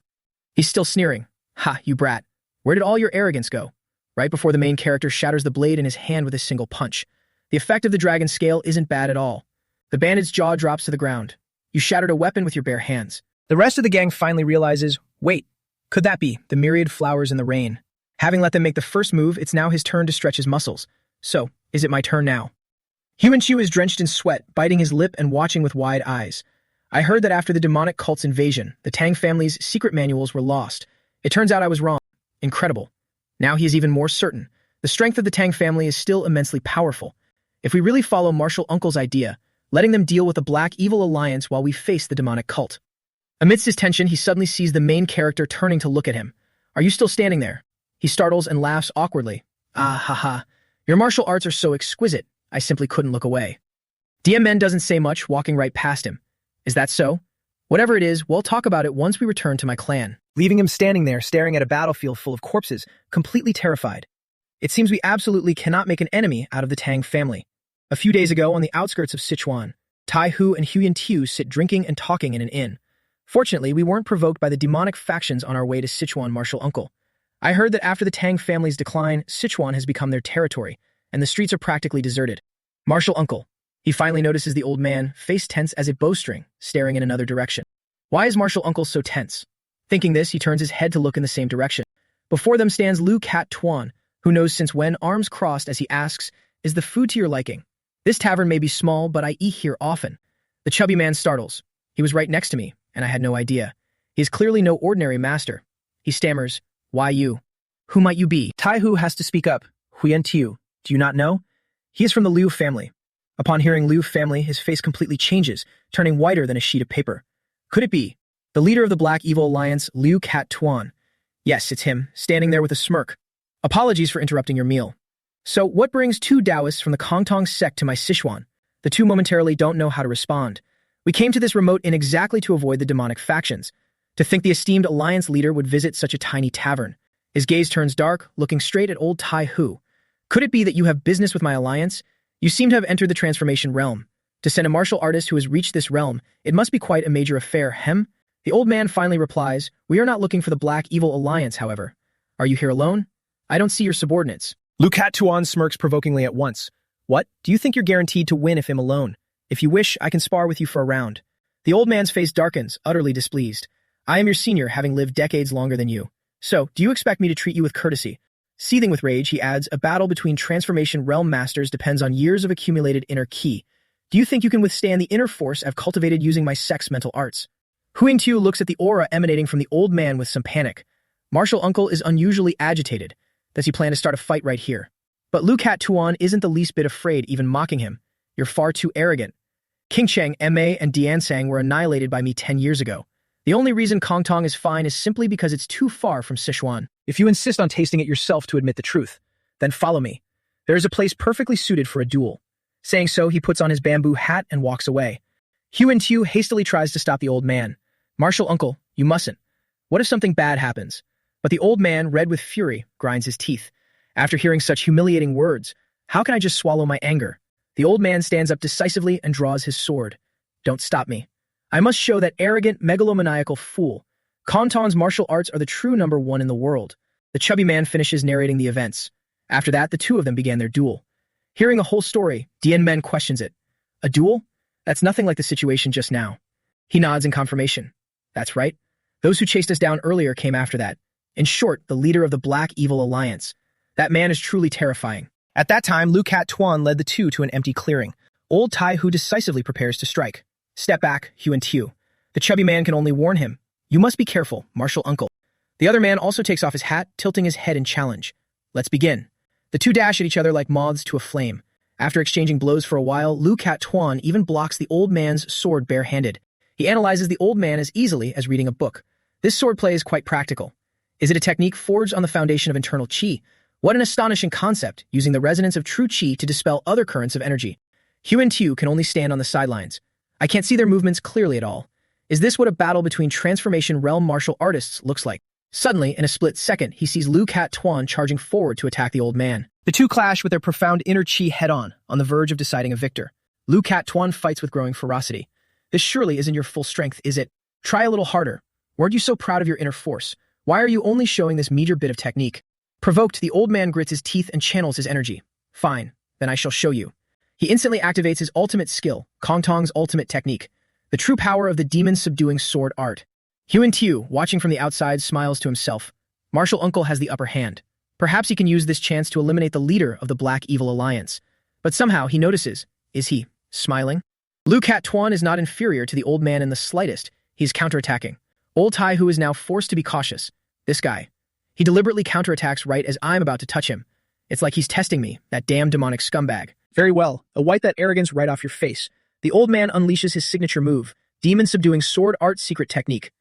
He's still sneering. Ha, you brat. Where did all your arrogance go? Right before the main character shatters the blade in his hand with a single punch. The effect of the dragon scale isn't bad at all. The bandit's jaw drops to the ground. You shattered a weapon with your bare hands. The rest of the gang finally realizes, wait, could that be the myriad flowers in the rain? Having let them make the first move, it's now his turn to stretch his muscles. So, is it my turn now? Human Chu is drenched in sweat, biting his lip and watching with wide eyes. I heard that after the demonic cult's invasion, the Tang family's secret manuals were lost. It turns out I was wrong. Incredible. Now he is even more certain. The strength of the Tang family is still immensely powerful. If we really follow Martial Uncle's idea, letting them deal with the Black Evil Alliance while we face the demonic cult. Amidst his tension, he suddenly sees the main character turning to look at him. Are you still standing there? He startles and laughs awkwardly. Ah, haha. Your martial arts are so exquisite, I simply couldn't look away. DM doesn't say much, walking right past him. Is that so? Whatever it is, we'll talk about it once we return to my clan. Leaving him standing there, staring at a battlefield full of corpses, completely terrified. It seems we absolutely cannot make an enemy out of the Tang family. A few days ago, on the outskirts of Sichuan, Tai Hu and Huyan Tiu sit drinking and talking in an inn. Fortunately, we weren't provoked by the demonic factions on our way to Sichuan, Martial Uncle. I heard that after the Tang family's decline, Sichuan has become their territory, and the streets are practically deserted. Martial Uncle. He finally notices the old man, face tense as a bowstring, staring in another direction. Why is Martial Uncle so tense? Thinking this, he turns his head to look in the same direction. Before them stands Lu Cat Tuan, who knows since when, arms crossed as he asks, is the food to your liking? This tavern may be small, but I eat here often. The chubby man startles. He was right next to me, and I had no idea. He is clearly no ordinary master. He stammers, why you? Who might you be? Tai Hu has to speak up. Huyan Tiu, do you not know? He is from the Liu family. Upon hearing Liu family, his face completely changes, turning whiter than a sheet of paper. Could it be? The leader of the Black Evil Alliance, Liu Cat Tuan. Yes, it's him, standing there with a smirk. Apologies for interrupting your meal. So, what brings two Taoists from the Kongtong sect to my Sichuan? The two momentarily don't know how to respond. We came to this remote inn exactly to avoid the demonic factions. To think the esteemed alliance leader would visit such a tiny tavern. His gaze turns dark, looking straight at old Tai Hu. Could it be that you have business with my alliance? You seem to have entered the transformation realm. To send a martial artist who has reached this realm, it must be quite a major affair, hem? The old man finally replies, we are not looking for the Black Evil Alliance, however. Are you here alone? I don't see your subordinates. Lu Cat Tuan smirks provokingly at once. What? Do you think you're guaranteed to win if I'm alone? If you wish, I can spar with you for a round. The old man's face darkens, utterly displeased. I am your senior, having lived decades longer than you. So, do you expect me to treat you with courtesy? Seething with rage, he adds, a battle between transformation realm masters depends on years of accumulated inner ki. Do you think you can withstand the inner force I've cultivated using my sex mental arts? Huingtiu looks at the aura emanating from the old man with some panic. Martial uncle is unusually agitated. Does he plan to start a fight right here? But Lu Cat Tuan isn't the least bit afraid, even mocking him. You're far too arrogant. King Cheng, Ma, and Diansang were annihilated by me 10 years ago. The only reason Kongtong is fine is simply because it's too far from Sichuan. If you insist on tasting it yourself to admit the truth, then follow me. There is a place perfectly suited for a duel. Saying so, he puts on his bamboo hat and walks away. Huintiu hastily tries to stop the old man. Martial uncle, you mustn't. What if something bad happens? But the old man, red with fury, grinds his teeth. After hearing such humiliating words, how can I just swallow my anger? The old man stands up decisively and draws his sword. Don't stop me. I must show that arrogant, megalomaniacal fool. Kongtong's martial arts are the true #1 in the world. The chubby man finishes narrating the events. After that, the two of them began their duel. Hearing a whole story, Dian Men questions it. A duel? That's nothing like the situation just now. He nods in confirmation. That's right. Those who chased us down earlier came after that. In short, the leader of the Black Evil Alliance. That man is truly terrifying. At that time, Lu Cat Tuan led the two to an empty clearing. Old Tai Hu decisively prepares to strike. Step back, Huintiu. The chubby man can only warn him. You must be careful, martial uncle. The other man also takes off his hat, tilting his head in challenge. Let's begin. The two dash at each other like moths to a flame. After exchanging blows for a while, Lu Cat Tuan even blocks the old man's sword barehanded. He analyzes the old man as easily as reading a book. This swordplay is quite practical. Is it a technique forged on the foundation of internal qi? What an astonishing concept, using the resonance of true qi to dispel other currents of energy. Huintiu can only stand on the sidelines. I can't see their movements clearly at all. Is this what a battle between transformation realm martial artists looks like? Suddenly, in a split second, he sees Lu Cat Tuan charging forward to attack the old man. The two clash with their profound inner qi head-on the verge of deciding a victor. Lu Cat Tuan fights with growing ferocity. This surely isn't your full strength, is it? Try a little harder. Weren't you so proud of your inner force? Why are you only showing this meager bit of technique? Provoked, the old man grits his teeth and channels his energy. Fine, then I shall show you. He instantly activates his ultimate skill, Kongtong's ultimate technique, the true power of the demon-subduing sword art. Huintiu, watching from the outside, smiles to himself. Martial uncle has the upper hand. Perhaps he can use this chance to eliminate the leader of the Black Evil Alliance. But somehow he notices. Is he smiling? Lu Cat Tuan is not inferior to the old man in the slightest. He's counterattacking. Old Tai Hu is now forced to be cautious. This guy. He deliberately counterattacks right as I'm about to touch him. It's like he's testing me, that damn demonic scumbag. Very well, wipe that arrogance right off your face. The old man unleashes his signature move, demon-subduing sword art secret technique.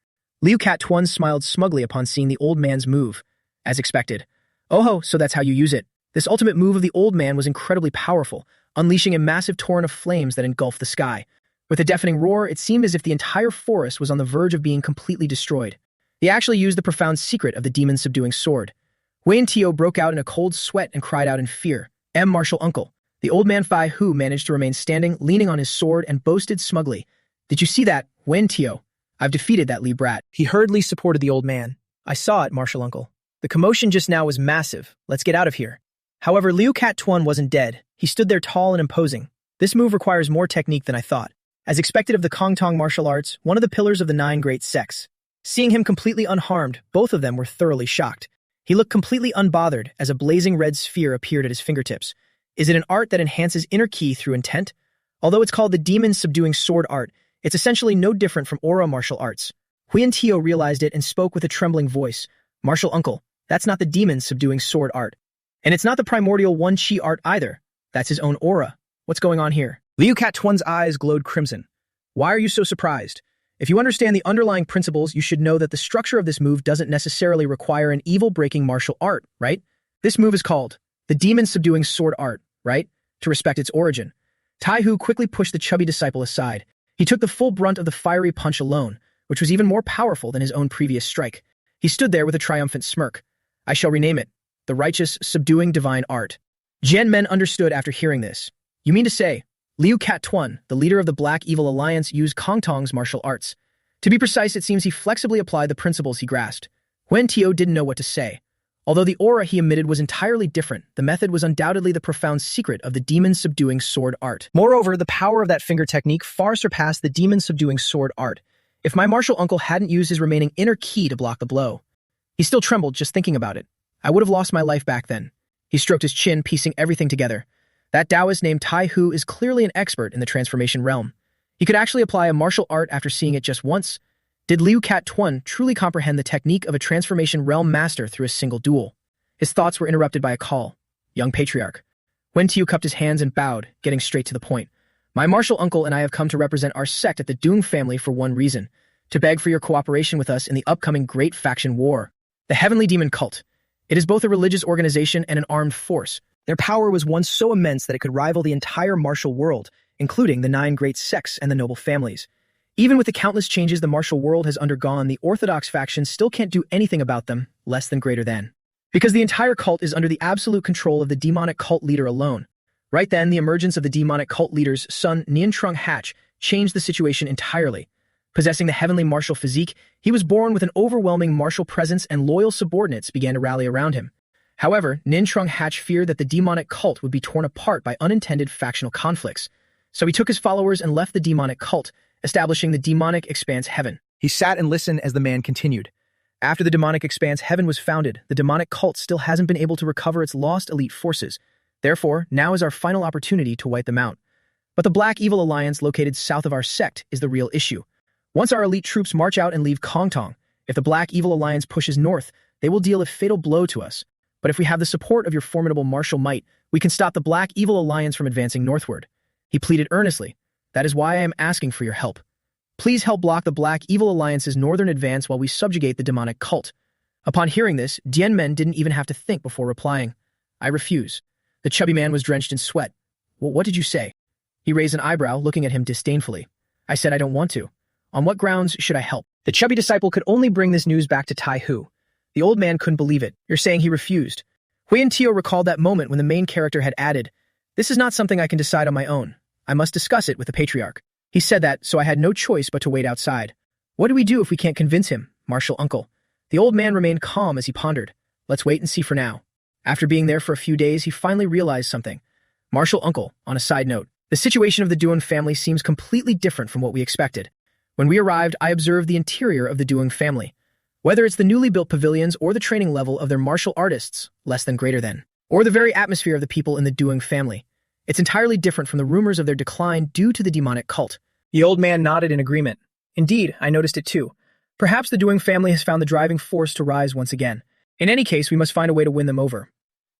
Liu Cat Tuan smiled smugly upon seeing the old man's move. As expected. Oh, so that's how you use it. This ultimate move of the old man was incredibly powerful, unleashing a massive torrent of flames that engulfed the sky. With a deafening roar, it seemed as if the entire forest was on the verge of being completely destroyed. He actually used the profound secret of the demon-subduing sword. Wen Tio broke out in a cold sweat and cried out in fear. Martial uncle. The old man Fai Hu managed to remain standing, leaning on his sword, and boasted smugly. Did you see that, Wen Tio? I've defeated that Li brat. He hurriedly supported the old man. I saw it, martial uncle. The commotion just now was massive. Let's get out of here. However, Liu Cat Tuan wasn't dead. He stood there tall and imposing. This move requires more technique than I thought. As expected of the Kongtong martial arts, one of the pillars of the 9 great sects. Seeing him completely unharmed, both of them were thoroughly shocked. He looked completely unbothered as a blazing red sphere appeared at his fingertips. Is it an art that enhances inner ki through intent? Although it's called the demon-subduing sword art, it's essentially no different from aura martial arts. Huiyan Tio realized it and spoke with a trembling voice. Martial uncle, that's not the demon-subduing sword art. And it's not the primordial one chi art either. That's his own aura. What's going on here? Liu Cat Tuan's eyes glowed crimson. Why are you so surprised? If you understand the underlying principles, you should know that the structure of this move doesn't necessarily require an evil-breaking martial art, right? This move is called the demon-subduing sword art, right? To respect its origin. Tai Hu quickly pushed the chubby disciple aside. He took the full brunt of the fiery punch alone, which was even more powerful than his own previous strike. He stood there with a triumphant smirk. I shall rename it, the righteous, subduing divine art. Jian Men understood after hearing this. You mean to say, Liu Cat Tuan, the leader of the Black Evil Alliance, used Kongtong's martial arts. To be precise, it seems he flexibly applied the principles he grasped. Wen Tio didn't know what to say. Although the aura he emitted was entirely different, the method was undoubtedly the profound secret of the demon-subduing sword art. Moreover, the power of that finger technique far surpassed the demon-subduing sword art. If my martial uncle hadn't used his remaining inner ki to block the blow. He still trembled just thinking about it. I would have lost my life back then. He stroked his chin, piecing everything together. That Taoist named Tai Hu is clearly an expert in the transformation realm. He could actually apply a martial art after seeing it just once. Did Liu Cat Tuan truly comprehend the technique of a transformation realm master through a single duel? His thoughts were interrupted by a call. Young Patriarch. Wen Tiu cupped his hands and bowed, getting straight to the point. My martial uncle and I have come to represent our sect at the Dung family for one reason, to beg for your cooperation with us in the upcoming Great Faction War. The Heavenly Demon Cult. It is both a religious organization and an armed force. Their power was once so immense that it could rival the entire martial world, including the 9 great sects and the noble families. Even with the countless changes the martial world has undergone, the Orthodox faction still can't do anything about them, less than greater than. Because the entire cult is under the absolute control of the demonic cult leader alone. Right then, the emergence of the demonic cult leader's son, Nian Trung Hatch, changed the situation entirely. Possessing the heavenly martial physique, he was born with an overwhelming martial presence and loyal subordinates began to rally around him. However, Nian Trung Hatch feared that the demonic cult would be torn apart by unintended factional conflicts. So he took his followers and left the demonic cult, establishing the demonic expanse heaven. He sat and listened as the man continued. After the demonic expanse heaven was founded, the demonic cult still hasn't been able to recover its lost elite forces. Therefore, now is our final opportunity to wipe them out. But the Black Evil Alliance located south of our sect is the real issue. Once our elite troops march out and leave Kongtong, if the Black Evil Alliance pushes north, they will deal a fatal blow to us. But if we have the support of your formidable martial might, we can stop the Black Evil Alliance from advancing northward. He pleaded earnestly. That is why I am asking for your help. Please help block the Black Evil Alliance's northern advance while we subjugate the demonic cult. Upon hearing this, Dian Men didn't even have to think before replying. I refuse. The chubby man was drenched in sweat. Well, what did you say? He raised an eyebrow, looking at him disdainfully. I said I don't want to. On what grounds should I help? The chubby disciple could only bring this news back to Tai Hu. The old man couldn't believe it. You're saying he refused. Huiyan Tio recalled that moment when the main character had added, This is not something I can decide on my own. I must discuss it with the patriarch. He said that, so I had no choice but to wait outside. What do we do if we can't convince him, martial uncle? The old man remained calm as he pondered. Let's wait and see for now. After being there for a few days, he finally realized something. Martial uncle, on a side note, the situation of the Duan family seems completely different from what we expected. When we arrived, I observed the interior of the Duan family. Whether it's the newly built pavilions or the training level of their martial artists, less than greater than, or the very atmosphere of the people in the Duan family, it's entirely different from the rumors of their decline due to the demonic cult. The old man nodded in agreement. Indeed, I noticed it too. Perhaps the Duan family has found the driving force to rise once again. In any case, we must find a way to win them over.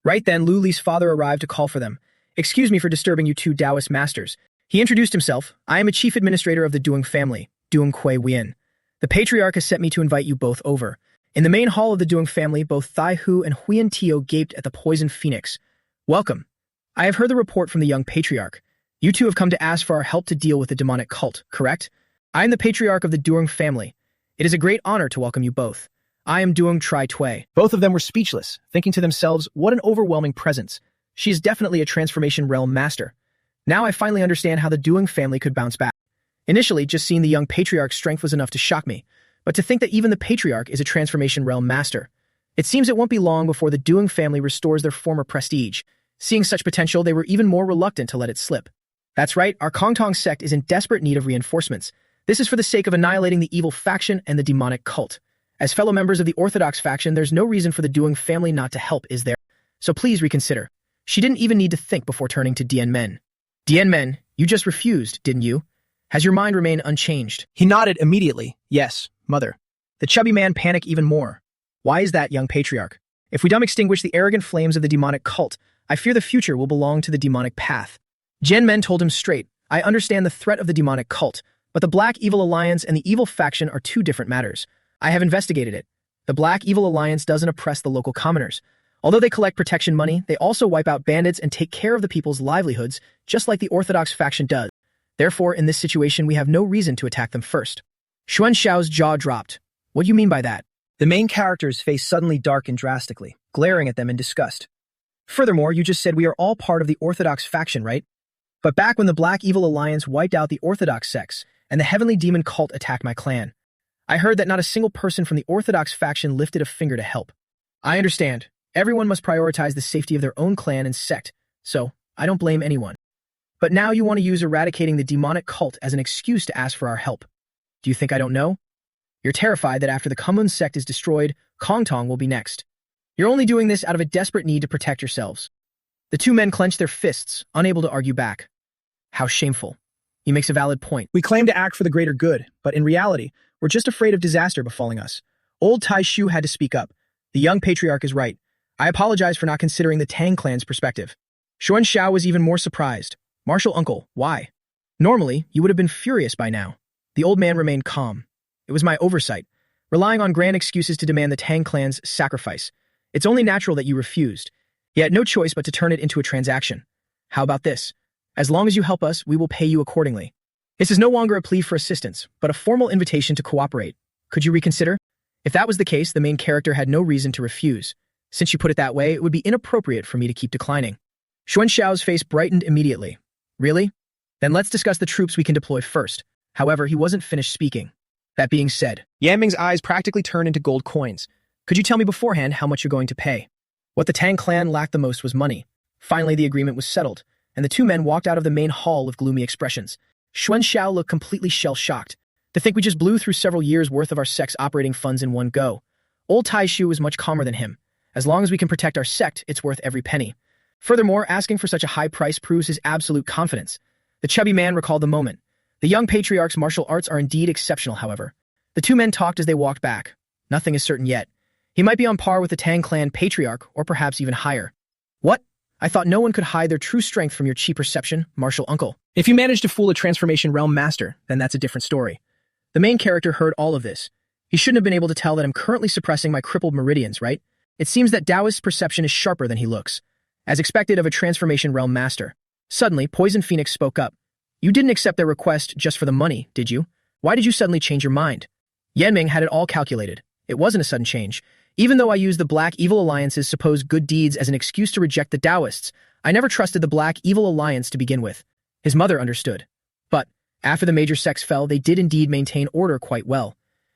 Right then, Lu Li's father arrived to call for them. Excuse me for disturbing you two Taoist masters. He introduced himself. I am a chief administrator of the Duan family, Duan Kui Wien. The patriarch has sent me to invite you both over. In the main hall of the Duan family, both Thai Hu and Huiyan Tio gaped at the poison phoenix. Welcome. I have heard the report from the young patriarch. You two have come to ask for our help to deal with the demonic cult, correct? I am the patriarch of the Duan family. It is a great honor to welcome you both. I am Duan Tri Tui. Both of them were speechless, thinking to themselves, what an overwhelming presence. She is definitely a transformation realm master. Now I finally understand how the Duan family could bounce back. Initially, just seeing the young patriarch's strength was enough to shock me, but to think that even the patriarch is a transformation realm master. It seems it won't be long before the Duan family restores their former prestige. Seeing such potential, they were even more reluctant to let it slip. That's right, our Kongtong sect is in desperate need of reinforcements. This is for the sake of annihilating the evil faction and the demonic cult. As fellow members of the Orthodox faction, there's no reason for the Duan family not to help, is there? So please reconsider. She didn't even need to think before turning to Dian Men. Dian Men, you just refused, didn't you? Has your mind remained unchanged? He nodded immediately. Yes, mother. The chubby man panicked even more. Why is that, young patriarch? If we don't extinguish the arrogant flames of the demonic cult, I fear the future will belong to the demonic path. Jian Men told him straight, I understand the threat of the demonic cult, but the Black Evil Alliance and the evil faction are two different matters. I have investigated it. The Black Evil Alliance doesn't oppress the local commoners. Although they collect protection money, they also wipe out bandits and take care of the people's livelihoods, just like the Orthodox faction does. Therefore, in this situation, we have no reason to attack them first. Xuan Xiao's jaw dropped. What do you mean by that? The main character's face suddenly darkened drastically, glaring at them in disgust. Furthermore, you just said we are all part of the Orthodox faction, right? But back when the Black Evil Alliance wiped out the Orthodox sects and the Heavenly Demon cult attacked my clan, I heard that not a single person from the Orthodox faction lifted a finger to help. I understand. Everyone must prioritize the safety of their own clan and sect, so I don't blame anyone. But now you want to use eradicating the demonic cult as an excuse to ask for our help. Do you think I don't know? You're terrified that after the Kunlun sect is destroyed, Kongtong will be next. You're only doing this out of a desperate need to protect yourselves. The two men clench their fists, unable to argue back. How shameful. He makes a valid point. We claim to act for the greater good, but in reality, we're just afraid of disaster befalling us. Old Tai Shu had to speak up. The young patriarch is right. I apologize for not considering the Tang clan's perspective. Xuan Xiao was even more surprised. Martial uncle, why? Normally, you would have been furious by now. The old man remained calm. It was my oversight, relying on grand excuses to demand the Tang clan's sacrifice. It's only natural that you refused. You had no choice but to turn it into a transaction. How about this? As long as you help us, we will pay you accordingly. This is no longer a plea for assistance, but a formal invitation to cooperate. Could you reconsider? If that was the case, the main character had no reason to refuse. Since you put it that way, it would be inappropriate for me to keep declining. Xuan Xiao's face brightened immediately. Really? Then let's discuss the troops we can deploy first. However, he wasn't finished speaking. That being said, Yan Ming's eyes practically turned into gold coins. Could you tell me beforehand how much you're going to pay? What the Tang clan lacked the most was money. Finally, the agreement was settled, and the two men walked out of the main hall with gloomy expressions. Xuan Xiao looked completely shell-shocked. To think we just blew through several years' worth of our sect's operating funds in one go. Old Tai Shu was much calmer than him. As long as we can protect our sect, it's worth every penny. Furthermore, asking for such a high price proves his absolute confidence. The chubby man recalled the moment. The young patriarch's martial arts are indeed exceptional, however. The two men talked as they walked back. Nothing is certain yet. He might be on par with the Tang clan patriarch, or perhaps even higher. What? I thought no one could hide their true strength from your cheap perception, martial uncle. If you manage to fool a transformation realm master, then that's a different story. The main character heard all of this. He shouldn't have been able to tell that I'm currently suppressing my crippled meridians, right? It seems that Taoist's perception is sharper than he looks. As expected of a transformation realm master. Suddenly, Poison Phoenix spoke up. You didn't accept their request just for the money, did you? Why did you suddenly change your mind? Yanming had it all calculated. It wasn't a sudden change. Even though I used the Black Evil Alliance's supposed good deeds as an excuse to reject the Taoists, I never trusted the Black Evil Alliance to begin with. His mother understood. But, after the major sects fell, they did indeed maintain order quite well.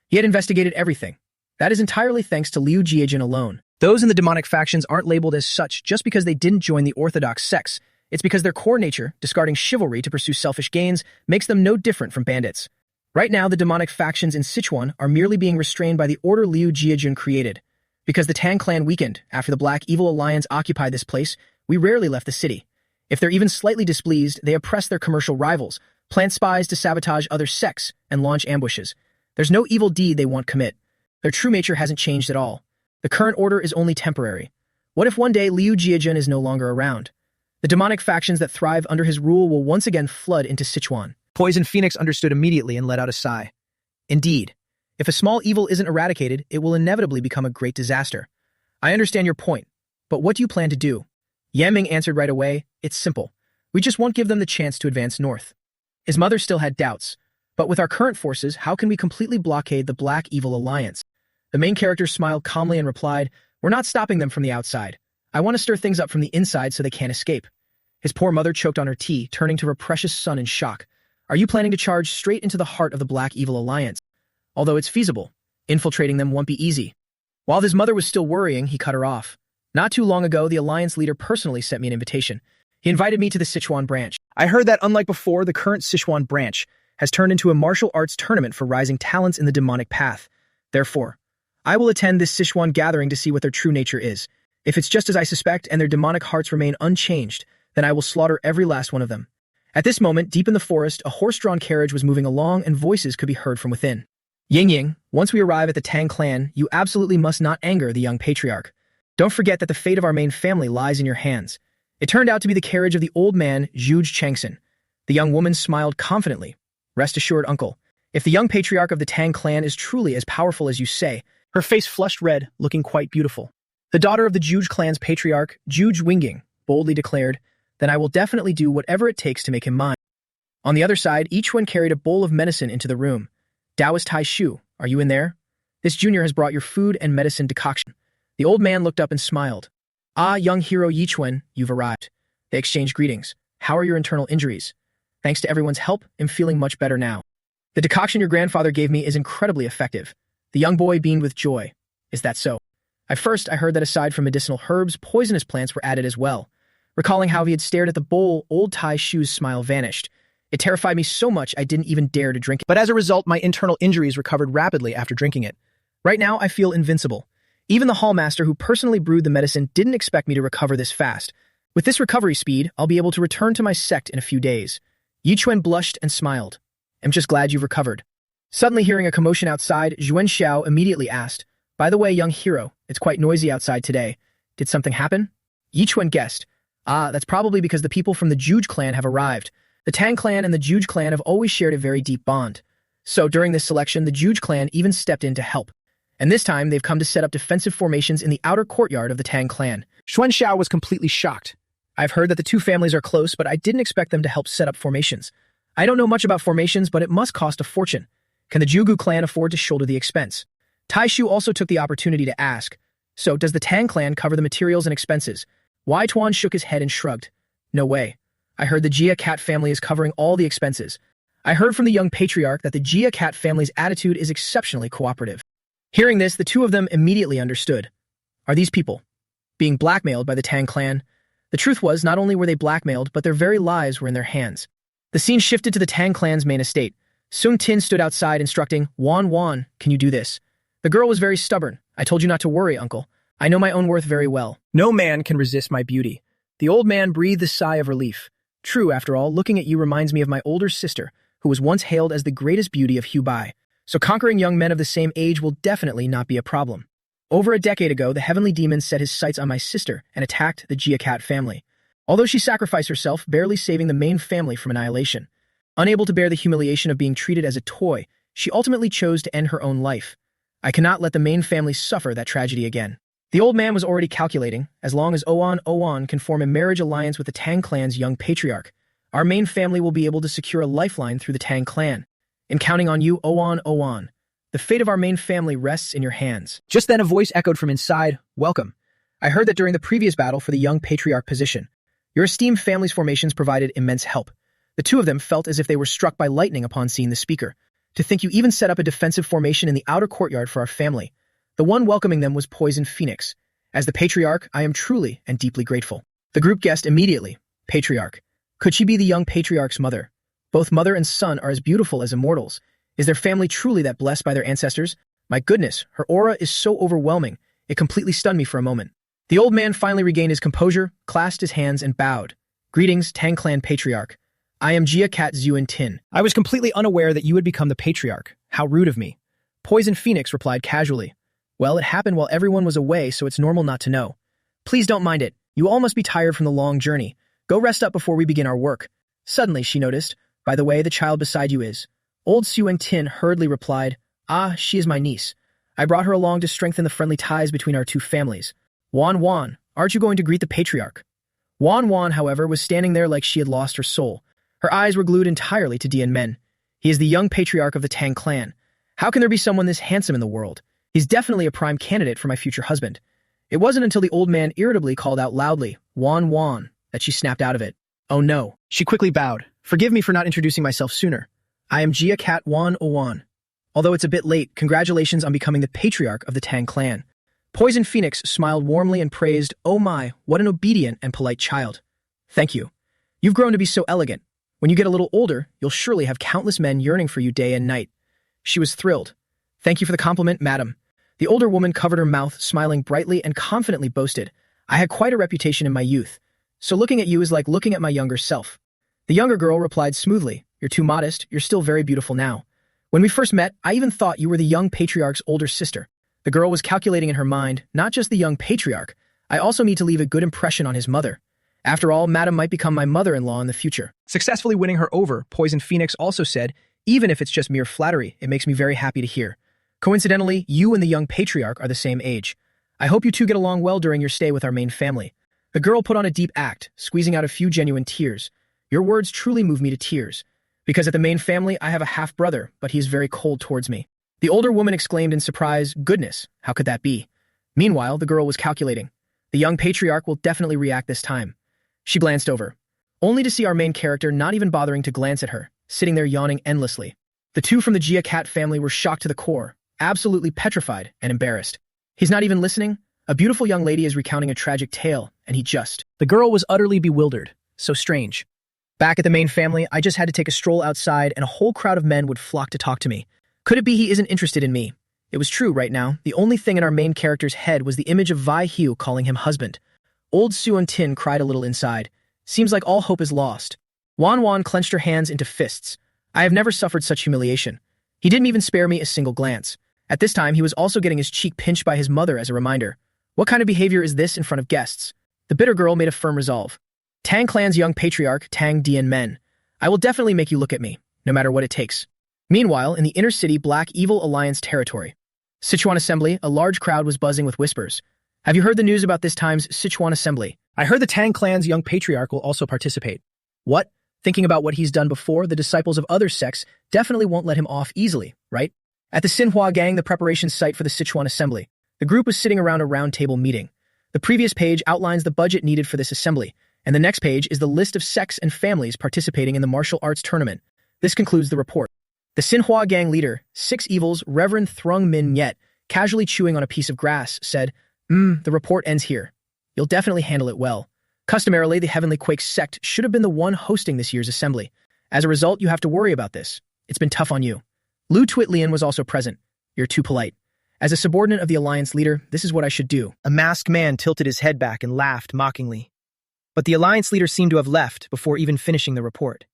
He had investigated everything. That is entirely thanks to Liu Jiejin alone. Those in the demonic factions aren't labeled as such just because they didn't join the orthodox sects. It's because their core nature, discarding chivalry to pursue selfish gains, makes them no different from bandits. Right now, the demonic factions in Sichuan are merely being restrained by the order Liu Jiejin created. Because the Tang clan weakened after the Black Evil Alliance occupied this place, we rarely left the city. If they're even slightly displeased, they oppress their commercial rivals, plant spies to sabotage other sects, and launch ambushes. There's no evil deed they won't commit. Their true nature hasn't changed at all. The current order is only temporary. What if one day Liu Jiejin is no longer around? The demonic factions that thrive under his rule will once again flood into Sichuan. Poison Phoenix understood immediately and let out a sigh. Indeed, if a small evil isn't eradicated, it will inevitably become a great disaster. I understand your point, but what do you plan to do? Yanming answered right away, it's simple. We just won't give them the chance to advance north. His mother still had doubts, but with our current forces, how can we completely blockade the Black Evil Alliance? The main character smiled calmly and replied, we're not stopping them from the outside. I want to stir things up from the inside so they can't escape. His poor mother choked on her tea, turning to her precious son in shock. Are you planning to charge straight into the heart of the Black Evil Alliance? Although it's feasible, infiltrating them won't be easy. While his mother was still worrying, he cut her off. Not too long ago, the Alliance leader personally sent me an invitation. He invited me to the Sichuan branch. I heard that, unlike before, the current Sichuan branch has turned into a martial arts tournament for rising talents in the demonic path. Therefore, I will attend this Sichuan gathering to see what their true nature is. If it's just as I suspect and their demonic hearts remain unchanged, then I will slaughter every last one of them. At this moment, deep in the forest, a horse-drawn carriage was moving along and voices could be heard from within. Ying, once we arrive at the Tang clan, you absolutely must not anger the young patriarch. Don't forget that the fate of our main family lies in your hands. It turned out to be the carriage of the old man, Zhuge Changson. The young woman smiled confidently. Rest assured, uncle, if the young patriarch of the Tang clan is truly as powerful as you say, her face flushed red, looking quite beautiful. The daughter of the Zhuge clan's patriarch, Zhuge Wingying, boldly declared, then I will definitely do whatever it takes to make him mine. On the other side, each one carried a bowl of medicine into the room. Taoist Tai Shu, are you in there? This junior has brought your food and medicine decoction. The old man looked up and smiled. Ah, young hero Yichuan, you've arrived. They exchanged greetings. How are your internal injuries? Thanks to everyone's help, I'm feeling much better now. The decoction your grandfather gave me is incredibly effective. The young boy beamed with joy. Is that so? At first, I heard that aside from medicinal herbs, poisonous plants were added as well. Recalling how he had stared at the bowl, old Tai Shu's smile vanished. It terrified me so much I didn't even dare to drink it. But as a result, my internal injuries recovered rapidly after drinking it. Right now, I feel invincible. Even the hallmaster who personally brewed the medicine didn't expect me to recover this fast. With this recovery speed, I'll be able to return to my sect in a few days. Yichuan blushed and smiled. I'm just glad you've recovered. Suddenly hearing a commotion outside, Zhuan Xiao immediately asked, By the way, young hero, it's quite noisy outside today. Did something happen? Yichuan guessed. That's probably because the people from the Juge clan have arrived. The Tang clan and the Juge clan have always shared a very deep bond. So during this selection, the Juge clan even stepped in to help. And this time, they've come to set up defensive formations in the outer courtyard of the Tang clan. Xuan Xiao was completely shocked. I've heard that the two families are close, but I didn't expect them to help set up formations. I don't know much about formations, but it must cost a fortune. Can the Jugu clan afford to shoulder the expense? Tai Shu also took the opportunity to ask, So, does the Tang clan cover the materials and expenses? Wai Tuan shook his head and shrugged. No way. I heard the Jia Cat family is covering all the expenses. I heard from the young patriarch that the Jia Cat family's attitude is exceptionally cooperative. Hearing this, the two of them immediately understood. Are these people being blackmailed by the Tang clan? The truth was, not only were they blackmailed, but their very lives were in their hands. The scene shifted to the Tang clan's main estate. Sung Tin stood outside instructing, Wan, can you do this? The girl was very stubborn. I told you not to worry, uncle. I know my own worth very well. No man can resist my beauty. The old man breathed a sigh of relief. True, after all, looking at you reminds me of my older sister, who was once hailed as the greatest beauty of Hubei. So conquering young men of the same age will definitely not be a problem. Over a decade ago, the heavenly demon set his sights on my sister and attacked the Jia Cat family. Although she sacrificed herself, barely saving the main family from annihilation. Unable to bear the humiliation of being treated as a toy, she ultimately chose to end her own life. I cannot let the main family suffer that tragedy again. The old man was already calculating, as long as Oan can form a marriage alliance with the Tang clan's young patriarch, our main family will be able to secure a lifeline through the Tang clan. In counting on you, Oan. The fate of our main family rests in your hands. Just then a voice echoed from inside, Welcome. I heard that during the previous battle for the young patriarch position, your esteemed family's formations provided immense help. The two of them felt as if they were struck by lightning upon seeing the speaker. To think you even set up a defensive formation in the outer courtyard for our family. The one welcoming them was Poison Phoenix. As the patriarch, I am truly and deeply grateful. The group guessed immediately, Patriarch. Could she be the young patriarch's mother? Both mother and son are as beautiful as immortals. Is their family truly that blessed by their ancestors? My goodness, her aura is so overwhelming, it completely stunned me for a moment. The old man finally regained his composure, clasped his hands, and bowed. Greetings, Tang Clan Patriarch. I am Jia Cat Zhuan Tin. I was completely unaware that you would become the patriarch. How rude of me. Poison Phoenix replied casually. Well, it happened while everyone was away, so it's normal not to know. Please don't mind it. You all must be tired from the long journey. Go rest up before we begin our work. Suddenly, she noticed. By the way, the child beside you is. Old Zhuan Tin hurriedly replied, she is my niece. I brought her along to strengthen the friendly ties between our two families. Wan, aren't you going to greet the patriarch? Wan, however, was standing there like she had lost her soul. Her eyes were glued entirely to Dian Men. He is the young patriarch of the Tang clan. How can there be someone this handsome in the world? He's definitely a prime candidate for my future husband. It wasn't until the old man irritably called out loudly, Wan, that she snapped out of it. Oh no. She quickly bowed. Forgive me for not introducing myself sooner. I am Jia Cat Wan. Although it's a bit late, congratulations on becoming the patriarch of the Tang clan. Poison Phoenix smiled warmly and praised, Oh my, what an obedient and polite child. Thank you. You've grown to be so elegant. When you get a little older, you'll surely have countless men yearning for you day and night. She was thrilled. Thank you for the compliment, madam. The older woman covered her mouth, smiling brightly and confidently boasted, I had quite a reputation in my youth, so looking at you is like looking at my younger self. The younger girl replied smoothly, You're too modest, you're still very beautiful now. When we first met, I even thought you were the young patriarch's older sister. The girl was calculating in her mind, not just the young patriarch, I also need to leave a good impression on his mother. After all, madam might become my mother-in-law in the future. Successfully winning her over, Poison Phoenix also said, Even if it's just mere flattery, it makes me very happy to hear. Coincidentally, you and the young patriarch are the same age. I hope you two get along well during your stay with our main family. The girl put on a deep act, squeezing out a few genuine tears. Your words truly move me to tears. Because at the main family, I have a half-brother, but he is very cold towards me. The older woman exclaimed in surprise, Goodness, how could that be? Meanwhile, the girl was calculating. The young patriarch will definitely react this time. She glanced over, only to see our main character not even bothering to glance at her, sitting there yawning endlessly. The two from the Jia Cat family were shocked to the core, absolutely petrified and embarrassed. He's not even listening? A beautiful young lady is recounting a tragic tale, and he just... The girl was utterly bewildered. So strange. Back at the main family, I just had to take a stroll outside and a whole crowd of men would flock to talk to me. Could it be he isn't interested in me? It was true right now. The only thing in our main character's head was the image of Vi Hugh calling him husband. Old Suan Tin cried a little inside. Seems like all hope is lost. Wan Wan clenched her hands into fists. I have never suffered such humiliation. He didn't even spare me a single glance. At this time, he was also getting his cheek pinched by his mother as a reminder. What kind of behavior is this in front of guests? The bitter girl made a firm resolve. Tang Clan's young patriarch, Tang Dien Men. I will definitely make you look at me, no matter what it takes. Meanwhile, in the inner city Black Evil Alliance territory, Sichuan Assembly, a large crowd was buzzing with whispers. Have you heard the news about this time's Sichuan Assembly? I heard the Tang Clan's young patriarch will also participate. What? Thinking about what he's done before, the disciples of other sects definitely won't let him off easily, right? At the Xinhua Gang, the preparation site for the Sichuan Assembly, the group was sitting around a round table meeting. The previous page outlines the budget needed for this assembly, and the next page is the list of sects and families participating in the martial arts tournament. This concludes the report. The Xinhua Gang leader, Six Evils, Reverend Thrung Min Yet, casually chewing on a piece of grass, said, the report ends here. You'll definitely handle it well. Customarily, the Heavenly Quake sect should have been the one hosting this year's assembly. As a result, you have to worry about this. It's been tough on you. Lu Twitlian was also present. You're too polite. As a subordinate of the Alliance leader, this is what I should do. A masked man tilted his head back and laughed mockingly. But the Alliance leader seemed to have left before even finishing the report.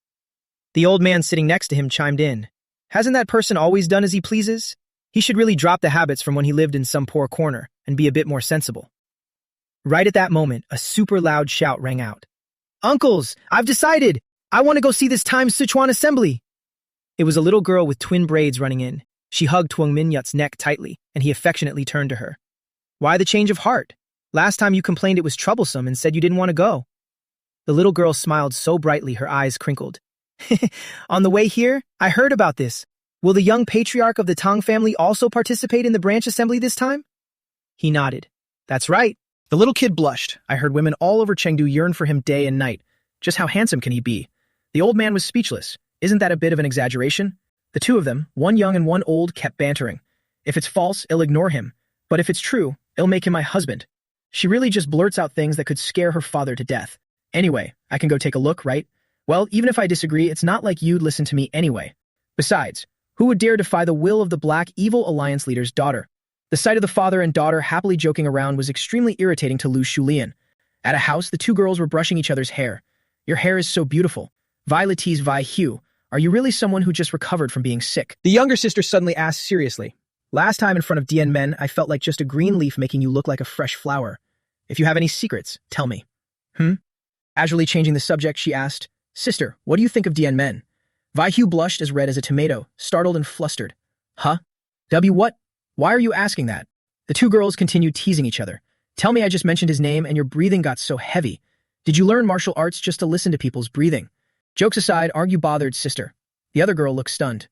The old man sitting next to him chimed in. Hasn't that person always done as he pleases? He should really drop the habits from when he lived in some poor corner and be a bit more sensible. Right at that moment, a super loud shout rang out. Uncles, I've decided! I want to go see this time's Sichuan Assembly! It was a little girl with twin braids running in. She hugged Tuong Minyat's neck tightly, and he affectionately turned to her. Why the change of heart? Last time you complained it was troublesome and said you didn't want to go. The little girl smiled so brightly her eyes crinkled. On the way here, I heard about this. Will the young patriarch of the Tang family also participate in the branch assembly this time? He nodded. That's right. The little kid blushed. I heard women all over Chengdu yearn for him day and night. Just how handsome can he be? The old man was speechless. Isn't that a bit of an exaggeration? The two of them, one young and one old, kept bantering. If it's false, I'll ignore him. But if it's true, I'll make him my husband. She really just blurts out things that could scare her father to death. Anyway, I can go take a look, right? Well, even if I disagree, it's not like you'd listen to me anyway. Besides, who would dare defy the will of the Black Evil Alliance leader's daughter? The sight of the father and daughter happily joking around was extremely irritating to Lu Shulian. At a house, the two girls were brushing each other's hair. Your hair is so beautiful. Violet's Vi Hugh, are you really someone who just recovered from being sick? The younger sister suddenly asked seriously. Last time in front of Dien Men, I felt like just a green leaf making you look like a fresh flower. If you have any secrets, tell me. Casually changing the subject, she asked, Sister, what do you think of Dien Men? Vi Hugh blushed as red as a tomato, startled and flustered. Huh? What? Why are you asking that? The two girls continued teasing each other. Tell me I just mentioned his name and your breathing got so heavy. Did you learn martial arts just to listen to people's breathing? Jokes aside, aren't you bothered, sister? The other girl looked stunned.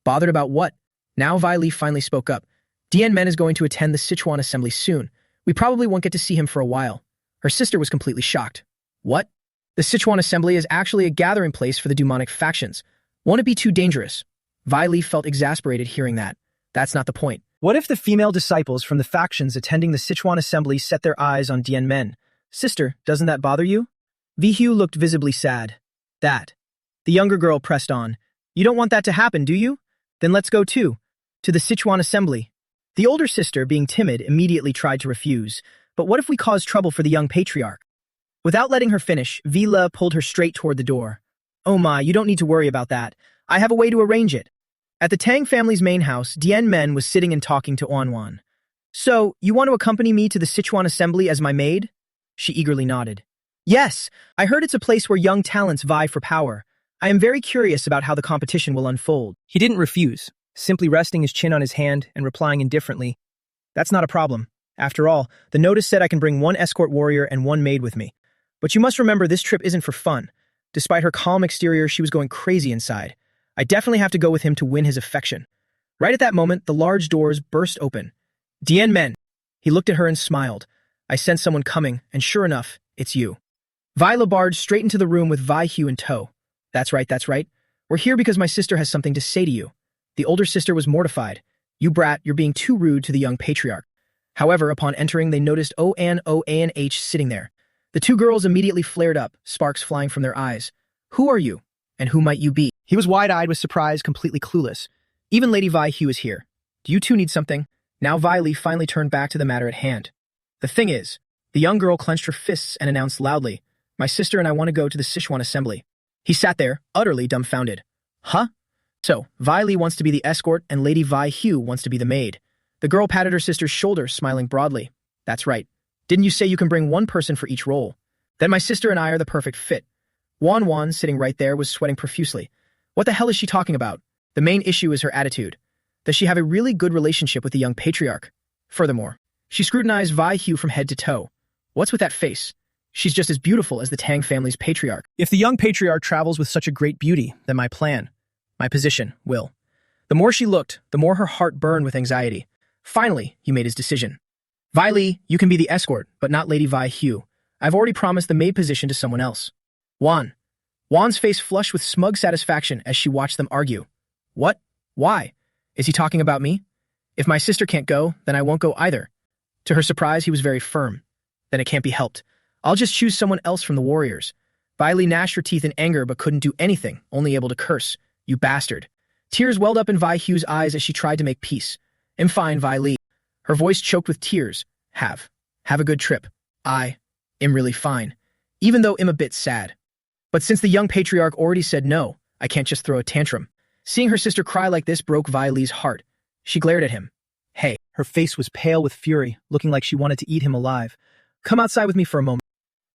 Bothered about what? Now Vi Li finally spoke up. Dien Men is going to attend the Sichuan Assembly soon. We probably won't get to see him for a while. Her sister was completely shocked. What? The Sichuan Assembly is actually a gathering place for the demonic factions. Won't it be too dangerous? Vi Li felt exasperated hearing that. That's not the point. What if the female disciples from the factions attending the Sichuan Assembly set their eyes on Dien Men? Sister, doesn't that bother you? Vi Hugh looked visibly sad. That. The younger girl pressed on. You don't want that to happen, do you? Then let's go too. To the Sichuan Assembly. The older sister, being timid, immediately tried to refuse. But what if we cause trouble for the young patriarch? Without letting her finish, Vila pulled her straight toward the door. Oh my, you don't need to worry about that. I have a way to arrange it. At the Tang family's main house, Dien Men was sitting and talking to Wanwan. So, you want to accompany me to the Sichuan Assembly as my maid? She eagerly nodded. Yes, I heard it's a place where young talents vie for power. I am very curious about how the competition will unfold. He didn't refuse, simply resting his chin on his hand and replying indifferently. That's not a problem. After all, the notice said I can bring one escort warrior and one maid with me. But you must remember this trip isn't for fun. Despite her calm exterior, she was going crazy inside. I definitely have to go with him to win his affection. Right at that moment, the large doors burst open. Dien Men. He looked at her and smiled. I sense someone coming, and sure enough, it's you. Vila barged straight into the room with Vi Hugh in tow. That's right. We're here because my sister has something to say to you. The older sister was mortified. You brat, you're being too rude to the young patriarch. However, upon entering, they noticed ONOANH sitting there. The two girls immediately flared up, sparks flying from their eyes. Who are you? And who might you be? He was wide-eyed with surprise, completely clueless. Even Lady Vi Hugh is here. Do you two need something? Now Vi Li finally turned back to the matter at hand. The thing is, the young girl clenched her fists and announced loudly, my sister and I want to go to the Sichuan assembly. He sat there, utterly dumbfounded. Huh? So, Vi Li wants to be the escort and Lady Vi Hugh wants to be the maid. The girl patted her sister's shoulder, smiling broadly. That's right. Didn't you say you can bring one person for each role? Then my sister and I are the perfect fit. Wan, sitting right there, was sweating profusely. What the hell is she talking about? The main issue is her attitude. Does she have a really good relationship with the young patriarch? Furthermore, she scrutinized Vi Hugh from head to toe. What's with that face? She's just as beautiful as the Tang family's patriarch. If the young patriarch travels with such a great beauty, then my plan, my position, will. The more she looked, the more her heart burned with anxiety. Finally, he made his decision. Vi Li, you can be the escort, but not Lady Vi Hugh. I've already promised the maid position to someone else. Wan's face flushed with smug satisfaction as she watched them argue. What? Why? Is he talking about me? If my sister can't go, then I won't go either. To her surprise, he was very firm. Then it can't be helped. I'll just choose someone else from the warriors. Vi Li gnashed her teeth in anger but couldn't do anything, only able to curse. You bastard. Tears welled up in Vi Hugh's eyes as she tried to make peace. I'm fine, Vi Li. Her voice choked with tears. Have a good trip. I'm really fine. Even though I'm a bit sad. But since the young patriarch already said no, I can't just throw a tantrum. Seeing her sister cry like this broke Vi Li's heart. She glared at him. Hey. Her face was pale with fury, looking like she wanted to eat him alive. Come outside with me for a moment.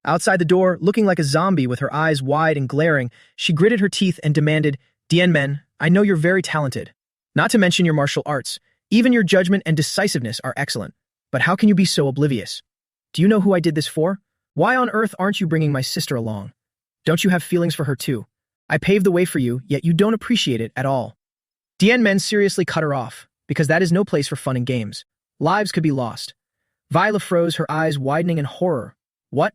Outside the door, looking like a zombie with her eyes wide and glaring, she gritted her teeth and demanded, Men, I know you're very talented. Not to mention your martial arts. Even your judgment and decisiveness are excellent. But how can you be so oblivious? Do you know who I did this for? Why on earth aren't you bringing my sister along? Don't you have feelings for her too? I paved the way for you, yet you don't appreciate it at all. Men seriously cut her off, because that is no place for fun and games. Lives could be lost. Viola froze, her eyes widening in horror. What?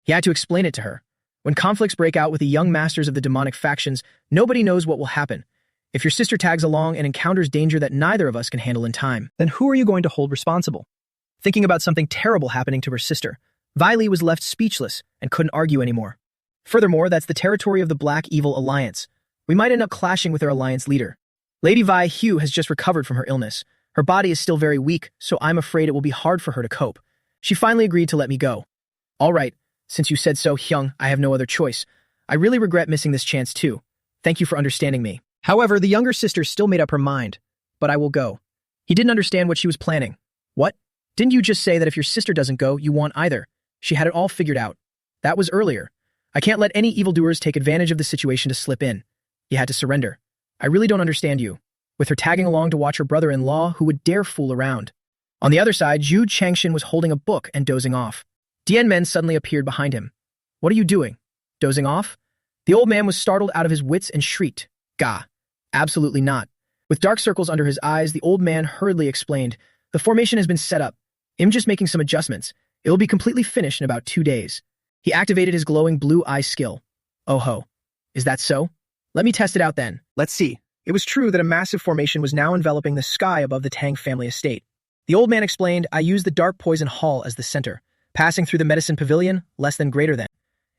He had to explain it to her. When conflicts break out with the young masters of the demonic factions, nobody knows what will happen. If your sister tags along and encounters danger that neither of us can handle in time, then who are you going to hold responsible? Thinking about something terrible happening to her sister, Vi Li was left speechless and couldn't argue anymore. Furthermore, that's the territory of the Black Evil Alliance. We might end up clashing with their alliance leader. Lady Vi Hugh has just recovered from her illness. Her body is still very weak, so I'm afraid it will be hard for her to cope. She finally agreed to let me go. All right, since you said so, Hyung, I have no other choice. I really regret missing this chance too. Thank you for understanding me. However, the younger sister still made up her mind. But I will go. He didn't understand what she was planning. What? Didn't you just say that if your sister doesn't go, you won't either? She had it all figured out. That was earlier. I can't let any evildoers take advantage of the situation to slip in. He had to surrender. I really don't understand you. With her tagging along to watch her brother-in-law who would dare fool around. On the other side, Zhu Changshin was holding a book and dozing off. Men suddenly appeared behind him. What are you doing? Dozing off? The old man was startled out of his wits and shrieked. Gah. Absolutely not. With dark circles under his eyes, the old man hurriedly explained, the formation has been set up. I'm just making some adjustments. It will be completely finished in about 2 days. He activated his glowing blue eye skill. Oh ho. Is that so? Let me test it out then. Let's see. It was true that a massive formation was now enveloping the sky above the Tang family estate. The old man explained, I used the Dark Poison Hall as the center, passing through the Medicine Pavilion, less than greater than,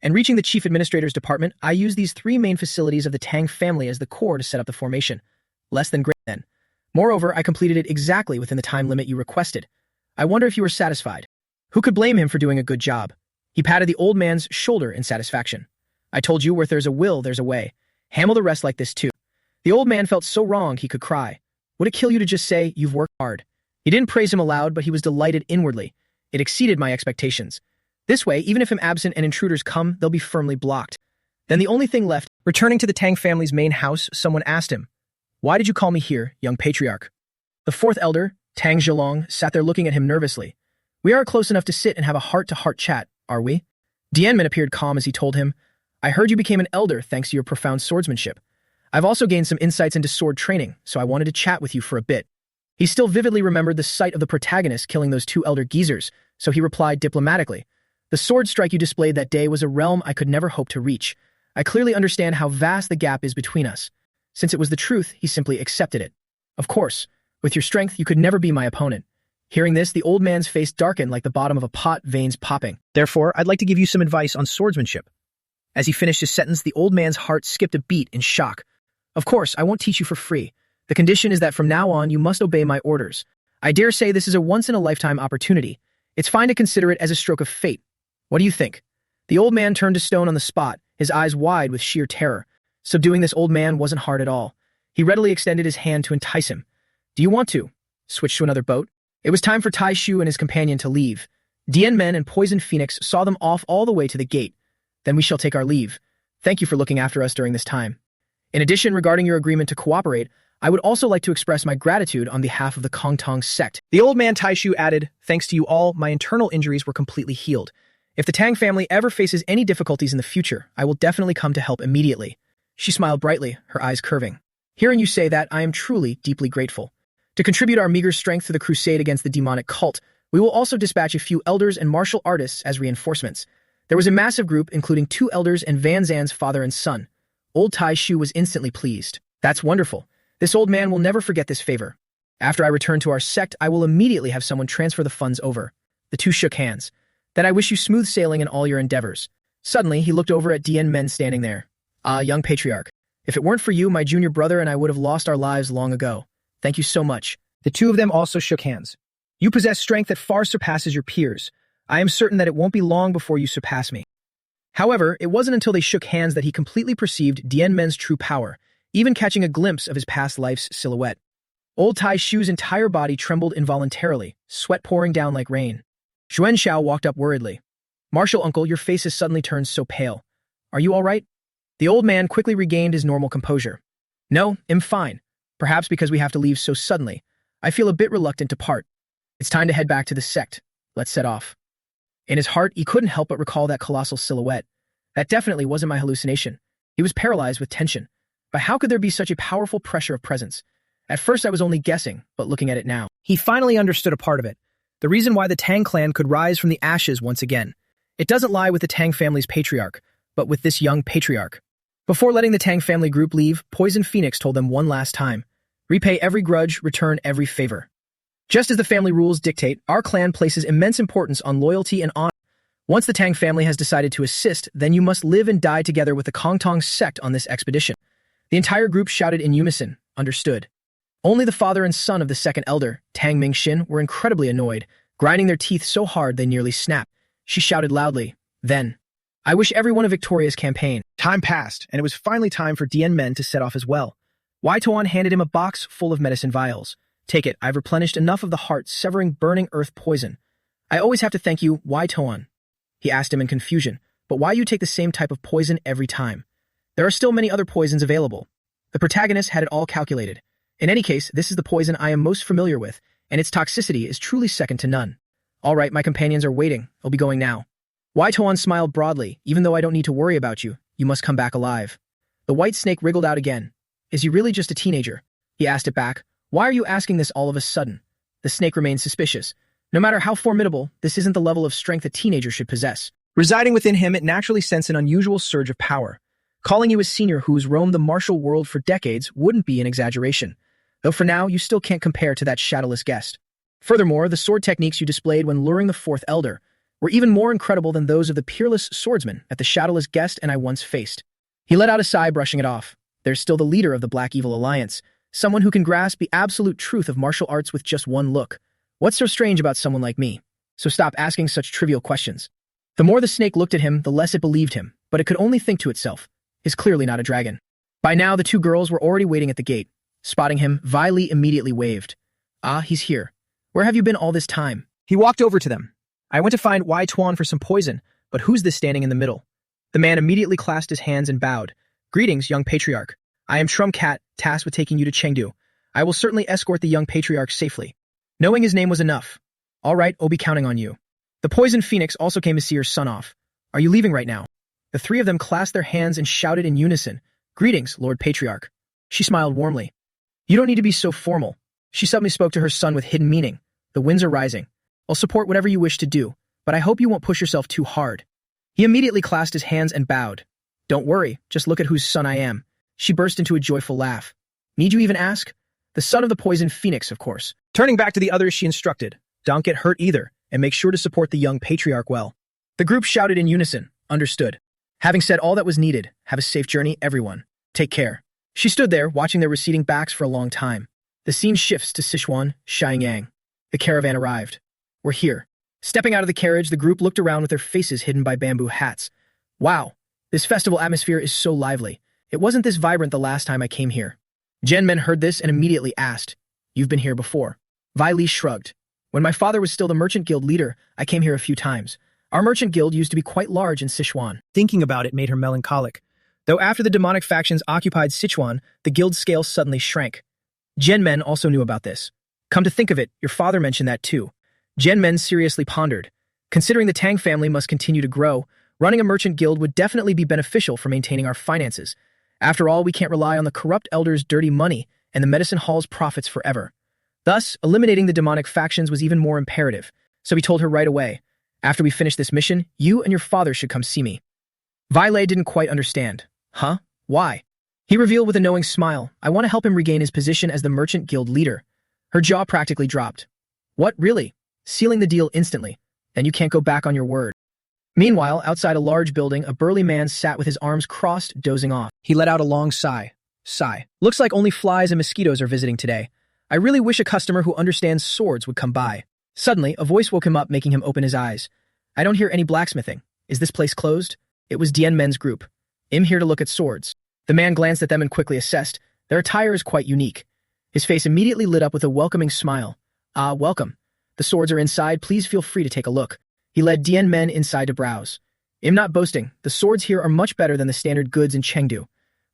and reaching the Chief Administrator's department. I used these 3 main facilities of the Tang family as the core to set up the formation, less than greater than. Moreover, I completed it exactly within the time limit you requested. I wonder if you were satisfied. Who could blame him for doing a good job? He patted the old man's shoulder in satisfaction. I told you where there's a will, there's a way. Handle the rest like this too. The old man felt so wrong he could cry. Would it kill you to just say, you've worked hard? He didn't praise him aloud, but he was delighted inwardly. It exceeded my expectations. This way, even if I'm absent and intruders come, they'll be firmly blocked. Then the only thing left, returning to the Tang family's main house, someone asked him, why did you call me here, young patriarch? The 4th elder, Tang Zhilong, sat there looking at him nervously. We are close enough to sit and have a heart-to-heart chat, are we? Dianmin appeared calm as he told him, I heard you became an elder thanks to your profound swordsmanship. I've also gained some insights into sword training, so I wanted to chat with you for a bit. He still vividly remembered the sight of the protagonist killing those 2 elder geezers, so he replied diplomatically, the sword strike you displayed that day was a realm I could never hope to reach. I clearly understand how vast the gap is between us. Since it was the truth, he simply accepted it. Of course, with your strength, you could never be my opponent. Hearing this, the old man's face darkened like the bottom of a pot, veins popping. Therefore, I'd like to give you some advice on swordsmanship. As he finished his sentence, the old man's heart skipped a beat in shock. Of course, I won't teach you for free. The condition is that from now on, you must obey my orders. I dare say this is a once-in-a-lifetime opportunity. It's fine to consider it as a stroke of fate. What do you think? The old man turned to stone on the spot, his eyes wide with sheer terror. Subduing this old man wasn't hard at all. He readily extended his hand to entice him. Do you want to switch to another boat? It was time for Tai Shu and his companion to leave. Dien Men and Poison Phoenix saw them off all the way to the gate. Then we shall take our leave. Thank you for looking after us during this time. In addition, regarding your agreement to cooperate, I would also like to express my gratitude on behalf of the Kongtong sect. The old man Tai Shu added, thanks to you all, my internal injuries were completely healed. If the Tang family ever faces any difficulties in the future, I will definitely come to help immediately. She smiled brightly, her eyes curving. Hearing you say that, I am truly, deeply grateful. To contribute our meager strength to the crusade against the demonic cult, we will also dispatch a few elders and martial artists as reinforcements. There was a massive group, including 2 elders and Van Zan's father and son. Old Tai Shu was instantly pleased. That's wonderful. This old man will never forget this favor. After I return to our sect, I will immediately have someone transfer the funds over. The two shook hands. Then I wish you smooth sailing in all your endeavors. Suddenly, he looked over at Dien Men standing there. Ah, young patriarch. If it weren't for you, my junior brother and I would have lost our lives long ago. Thank you so much. The two of them also shook hands. You possess strength that far surpasses your peers. I am certain that it won't be long before you surpass me. However, it wasn't until they shook hands that he completely perceived Dien Men's true power, even catching a glimpse of his past life's silhouette. Old Tai Shu's entire body trembled involuntarily, sweat pouring down like rain. Xuan Xiao walked up worriedly. Martial uncle, your face has suddenly turned so pale. Are you all right? The old man quickly regained his normal composure. No, I'm fine. Perhaps because we have to leave so suddenly. I feel a bit reluctant to part. It's time to head back to the sect. Let's set off. In his heart, he couldn't help but recall that colossal silhouette. That definitely wasn't my hallucination. He was paralyzed with tension. But how could there be such a powerful pressure of presence? At first I was only guessing, but looking at it now, he finally understood a part of it. The reason why the Tang clan could rise from the ashes once again. It doesn't lie with the Tang family's patriarch, but with this young patriarch. Before letting the Tang family group leave, Poison Phoenix told them one last time. Repay every grudge, return every favor. Just as the family rules dictate, our clan places immense importance on loyalty and honor. Once the Tang family has decided to assist, then you must live and die together with the Kongtong sect on this expedition. The entire group shouted in unison, understood. Only the father and son of the second elder, Tang Mingxin, were incredibly annoyed, grinding their teeth so hard they nearly snapped. She shouted loudly, then, I wish everyone a victorious campaign. Time passed, and it was finally time for Dien Men to set off as well. Wai Tuan handed him a box full of medicine vials. Take it, I've replenished enough of the heart-severing burning earth poison. I always have to thank you, Wai Tuan. He asked him in confusion, but why you take the same type of poison every time? There are still many other poisons available. The protagonist had it all calculated. In any case, this is the poison I am most familiar with, and its toxicity is truly second to none. All right, my companions are waiting. I'll be going now. Wai Tuan smiled broadly. Even though I don't need to worry about you, you must come back alive. The white snake wriggled out again. Is he really just a teenager? He asked it back. Why are you asking this all of a sudden? The snake remained suspicious. No matter how formidable, this isn't the level of strength a teenager should possess. Residing within him, it naturally sensed an unusual surge of power. Calling you a senior who's roamed the martial world for decades wouldn't be an exaggeration, though for now you still can't compare to that shadowless guest. Furthermore, the sword techniques you displayed when luring the fourth elder were even more incredible than those of the peerless swordsman that the shadowless guest and I once faced. He let out a sigh, brushing it off. There's still the leader of the Black Evil Alliance, someone who can grasp the absolute truth of martial arts with just one look. What's so strange about someone like me? So stop asking such trivial questions. The more the snake looked at him, the less it believed him, but it could only think to itself. He's clearly not a dragon. By now, the two girls were already waiting at the gate. Spotting him, Vi Li immediately waved. Ah, he's here. Where have you been all this time? He walked over to them. I went to find Wai Tuan for some poison, but who's this standing in the middle? The man immediately clasped his hands and bowed. Greetings, young patriarch. I am Trum Cat, tasked with taking you to Chengdu. I will certainly escort the young patriarch safely. Knowing his name was enough. All right, I'll be counting on you. The Poison Phoenix also came to see her son off. Are you leaving right now? The three of them clasped their hands and shouted in unison, Greetings, Lord Patriarch. She smiled warmly. You don't need to be so formal. She suddenly spoke to her son with hidden meaning. The winds are rising. I'll support whatever you wish to do, but I hope you won't push yourself too hard. He immediately clasped his hands and bowed. Don't worry, just look at whose son I am. She burst into a joyful laugh. Need you even ask? The son of the Poison Phoenix, of course. Turning back to the others, she instructed, Don't get hurt either, and make sure to support the young patriarch well. The group shouted in unison, Understood. Having said all that was needed, have a safe journey, everyone. Take care. She stood there, watching their receding backs for a long time. The scene shifts to Sichuan, Xianyang. The caravan arrived. We're here. Stepping out of the carriage, the group looked around with their faces hidden by bamboo hats. Wow, this festival atmosphere is so lively. It wasn't this vibrant the last time I came here. Jianmen heard this and immediately asked, "You've been here before?" Wei Li shrugged. "When my father was still the merchant guild leader, I came here a few times. Our merchant guild used to be quite large in Sichuan." Thinking about it made her melancholic. Though after the demonic factions occupied Sichuan, the guild's scale suddenly shrank. Jianmen also knew about this. Come to think of it, your father mentioned that too. Jianmen seriously pondered. Considering the Tang family must continue to grow, running a merchant guild would definitely be beneficial for maintaining our finances. After all, we can't rely on the corrupt elders' dirty money and the medicine hall's profits forever. Thus, eliminating the demonic factions was even more imperative, so he told her right away, "After we finish this mission, you and your father should come see me." Wei Li didn't quite understand. Huh? Why? He revealed with a knowing smile, "I want to help him regain his position as the merchant guild leader." Her jaw practically dropped. "What, really? Sealing the deal instantly. Then you can't go back on your word." Meanwhile, outside a large building, a burly man sat with his arms crossed, dozing off. He let out a long sigh. Sigh. "Looks like only flies and mosquitoes are visiting today. I really wish a customer who understands swords would come by." Suddenly, a voice woke him up, making him open his eyes. "I don't hear any blacksmithing. Is this place closed?" It was Dianmen's group. "I'm here to look at swords." The man glanced at them and quickly assessed. Their attire is quite unique. His face immediately lit up with a welcoming smile. "Ah, welcome. The swords are inside. Please feel free to take a look." He led Dianmen inside to browse. "I'm not boasting. The swords here are much better than the standard goods in Chengdu."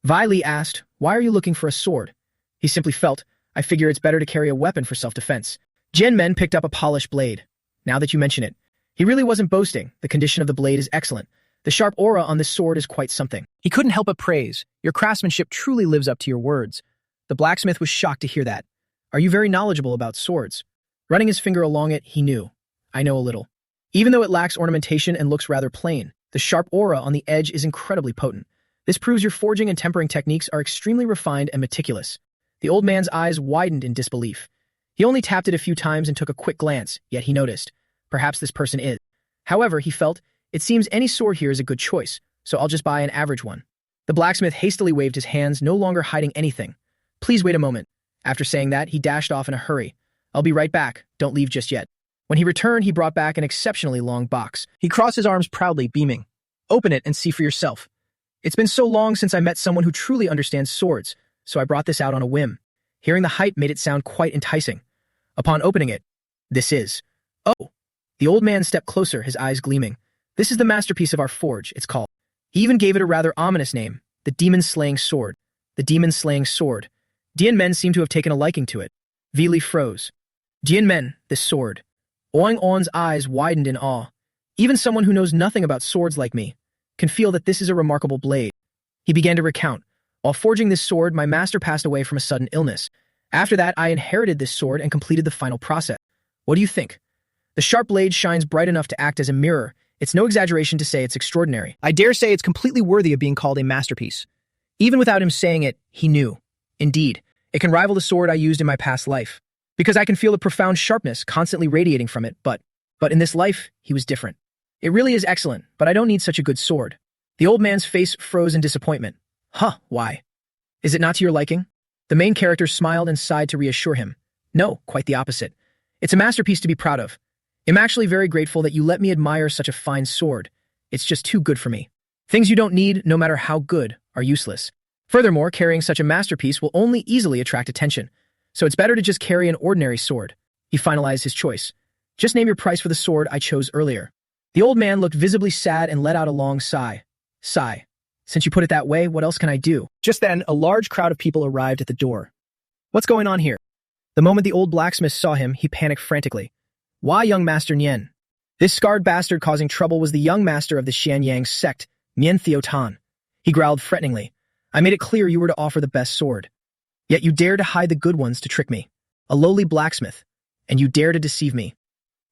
Wei Li asked, "Why are you looking for a sword?" He simply felt, "I figure it's better to carry a weapon for self-defense." Jianmen picked up a polished blade. "Now that you mention it." He really wasn't boasting. The condition of the blade is excellent. The sharp aura on this sword is quite something. He couldn't help but praise. "Your craftsmanship truly lives up to your words." The blacksmith was shocked to hear that. "Are you very knowledgeable about swords?" Running his finger along it, he knew. "I know a little." Even though it lacks ornamentation and looks rather plain, the sharp aura on the edge is incredibly potent. This proves your forging and tempering techniques are extremely refined and meticulous. The old man's eyes widened in disbelief. He only tapped it a few times and took a quick glance, yet he noticed. Perhaps this person is. However, he felt, it seems any sword here is a good choice, so I'll just buy an average one. The blacksmith hastily waved his hands, no longer hiding anything. "Please wait a moment." After saying that, he dashed off in a hurry. "I'll be right back. Don't leave just yet." When he returned, he brought back an exceptionally long box. He crossed his arms proudly, beaming. "Open it and see for yourself. It's been so long since I met someone who truly understands swords, so I brought this out on a whim." Hearing the hype made it sound quite enticing. Upon opening it, "This is..." "Oh!" The old man stepped closer, his eyes gleaming. "This is the masterpiece of our forge, it's called." He even gave it a rather ominous name, the Demon-Slaying Sword. The Demon-Slaying Sword. Dianmen seemed to have taken a liking to it. Wei Li froze. "Dianmen, this sword." Oing On's eyes widened in awe. "Even someone who knows nothing about swords like me can feel that this is a remarkable blade." He began to recount. "While forging this sword, my master passed away from a sudden illness. After that, I inherited this sword and completed the final process. What do you think? The sharp blade shines bright enough to act as a mirror. It's no exaggeration to say it's extraordinary. I dare say it's completely worthy of being called a masterpiece." Even without him saying it, he knew. Indeed, it can rival the sword I used in my past life. Because I can feel a profound sharpness constantly radiating from it, but in this life, he was different. "It really is excellent, but I don't need such a good sword." The old man's face froze in disappointment. "Huh, why? Is it not to your liking?" The main character smiled and sighed to reassure him. "No, quite the opposite. It's a masterpiece to be proud of. I'm actually very grateful that you let me admire such a fine sword. It's just too good for me. Things you don't need, no matter how good, are useless. Furthermore, carrying such a masterpiece will only easily attract attention. So it's better to just carry an ordinary sword." He finalized his choice. "Just name your price for the sword I chose earlier." The old man looked visibly sad and let out a long sigh. Sigh. "Since you put it that way, what else can I do?" Just then, a large crowd of people arrived at the door. "What's going on here?" The moment the old blacksmith saw him, he panicked frantically. "Why, young Master Nian?" This scarred bastard causing trouble was the young master of the Xianyang sect, Nian Theotan. He growled threateningly. "I made it clear you were to offer the best sword. Yet you dare to hide the good ones to trick me. A lowly blacksmith. And you dare to deceive me."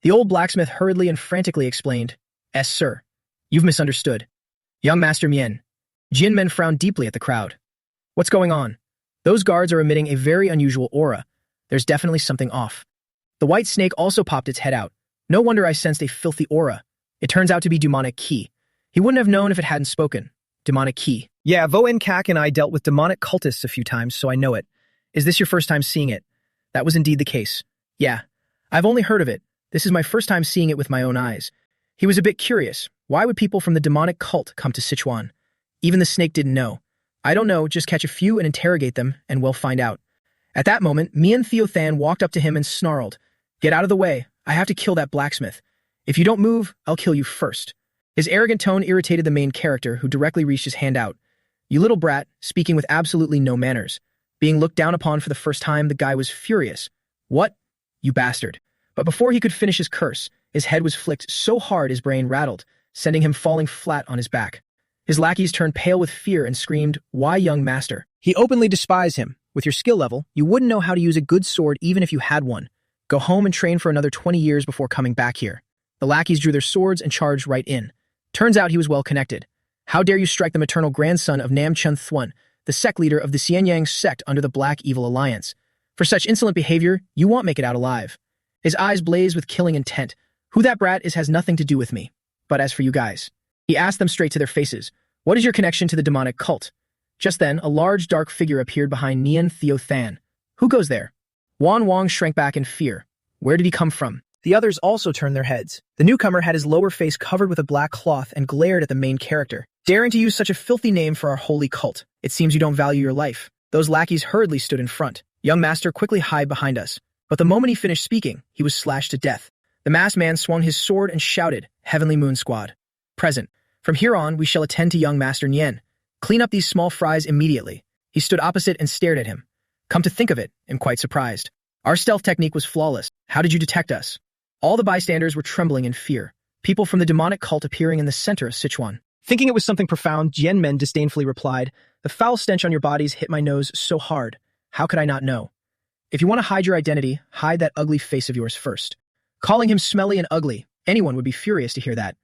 The old blacksmith hurriedly and frantically explained, Sir. You've misunderstood. Young Master Mien." Jianmen frowned deeply at the crowd. "What's going on? Those guards are emitting a very unusual aura. There's definitely something off." The white snake also popped its head out. "No wonder I sensed a filthy aura. It turns out to be demonic ki." He wouldn't have known if it hadn't spoken. Demonic key. Yeah, Vo and Kak and I dealt with demonic cultists a few times, so I know it. Is this your first time seeing it? That was indeed the case. Yeah. I've only heard of it. This is my first time seeing it with my own eyes. He was a bit curious. Why would people from the demonic cult come to Sichuan? Even the snake didn't know. I don't know, just catch a few and interrogate them, and we'll find out. At that moment, Mian Theothan walked up to him and snarled, "Get out of the way. I have to kill that blacksmith. If you don't move, I'll kill you first." His arrogant tone irritated the main character, who directly reached his hand out. You little brat, speaking with absolutely no manners. Being looked down upon for the first time, the guy was furious. What? You bastard. But before he could finish his curse, his head was flicked so hard his brain rattled, sending him falling flat on his back. His lackeys turned pale with fear and screamed, "Why, young master?" He openly despised him. With your skill level, you wouldn't know how to use a good sword even if you had one. Go home and train for another 20 years before coming back here. The lackeys drew their swords and charged right in. Turns out he was well connected. How dare you strike the maternal grandson of Nam Chun Thuan, the sect leader of the Xianyang sect under the Black Evil Alliance? For such insolent behavior, you won't make it out alive. His eyes blazed with killing intent. Who that brat is has nothing to do with me. But as for you guys, he asked them straight to their faces, what is your connection to the demonic cult? Just then, a large dark figure appeared behind Nian Theothan. Who goes there? Wan Wong shrank back in fear. Where did he come from? The others also turned their heads. The newcomer had his lower face covered with a black cloth and glared at the main character. Daring to use such a filthy name for our holy cult. It seems you don't value your life. Those lackeys hurriedly stood in front. Young master, quickly hide behind us. But the moment he finished speaking, he was slashed to death. The masked man swung his sword and shouted, Heavenly Moon Squad. Present. From here on, we shall attend to young Master Nian. Clean up these small fries immediately. He stood opposite and stared at him. Come to think of it, I'm quite surprised. Our stealth technique was flawless. How did you detect us? All the bystanders were trembling in fear. People from the demonic cult appearing in the center of Sichuan. Thinking it was something profound, Jian Men disdainfully replied, The foul stench on your bodies hit my nose so hard. How could I not know? If you want to hide your identity, hide that ugly face of yours first. Calling him smelly and ugly, anyone would be furious to hear that.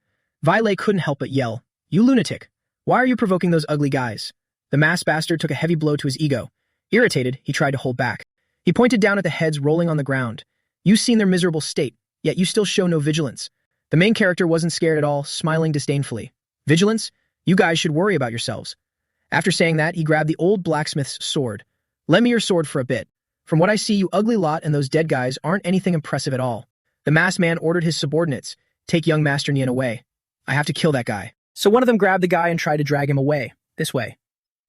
Violet couldn't help but yell, You lunatic! Why are you provoking those ugly guys? The masked bastard took a heavy blow to his ego. Irritated, he tried to hold back. He pointed down at the heads rolling on the ground. You've seen their miserable state, yet you still show no vigilance. The main character wasn't scared at all, smiling disdainfully. Vigilance? You guys should worry about yourselves. After saying that, he grabbed the old blacksmith's sword. Lend me your sword for a bit. From what I see, you ugly lot and those dead guys aren't anything impressive at all. The masked man ordered his subordinates, Take young Master Nian away. I have to kill that guy. So one of them grabbed the guy and tried to drag him away. This way.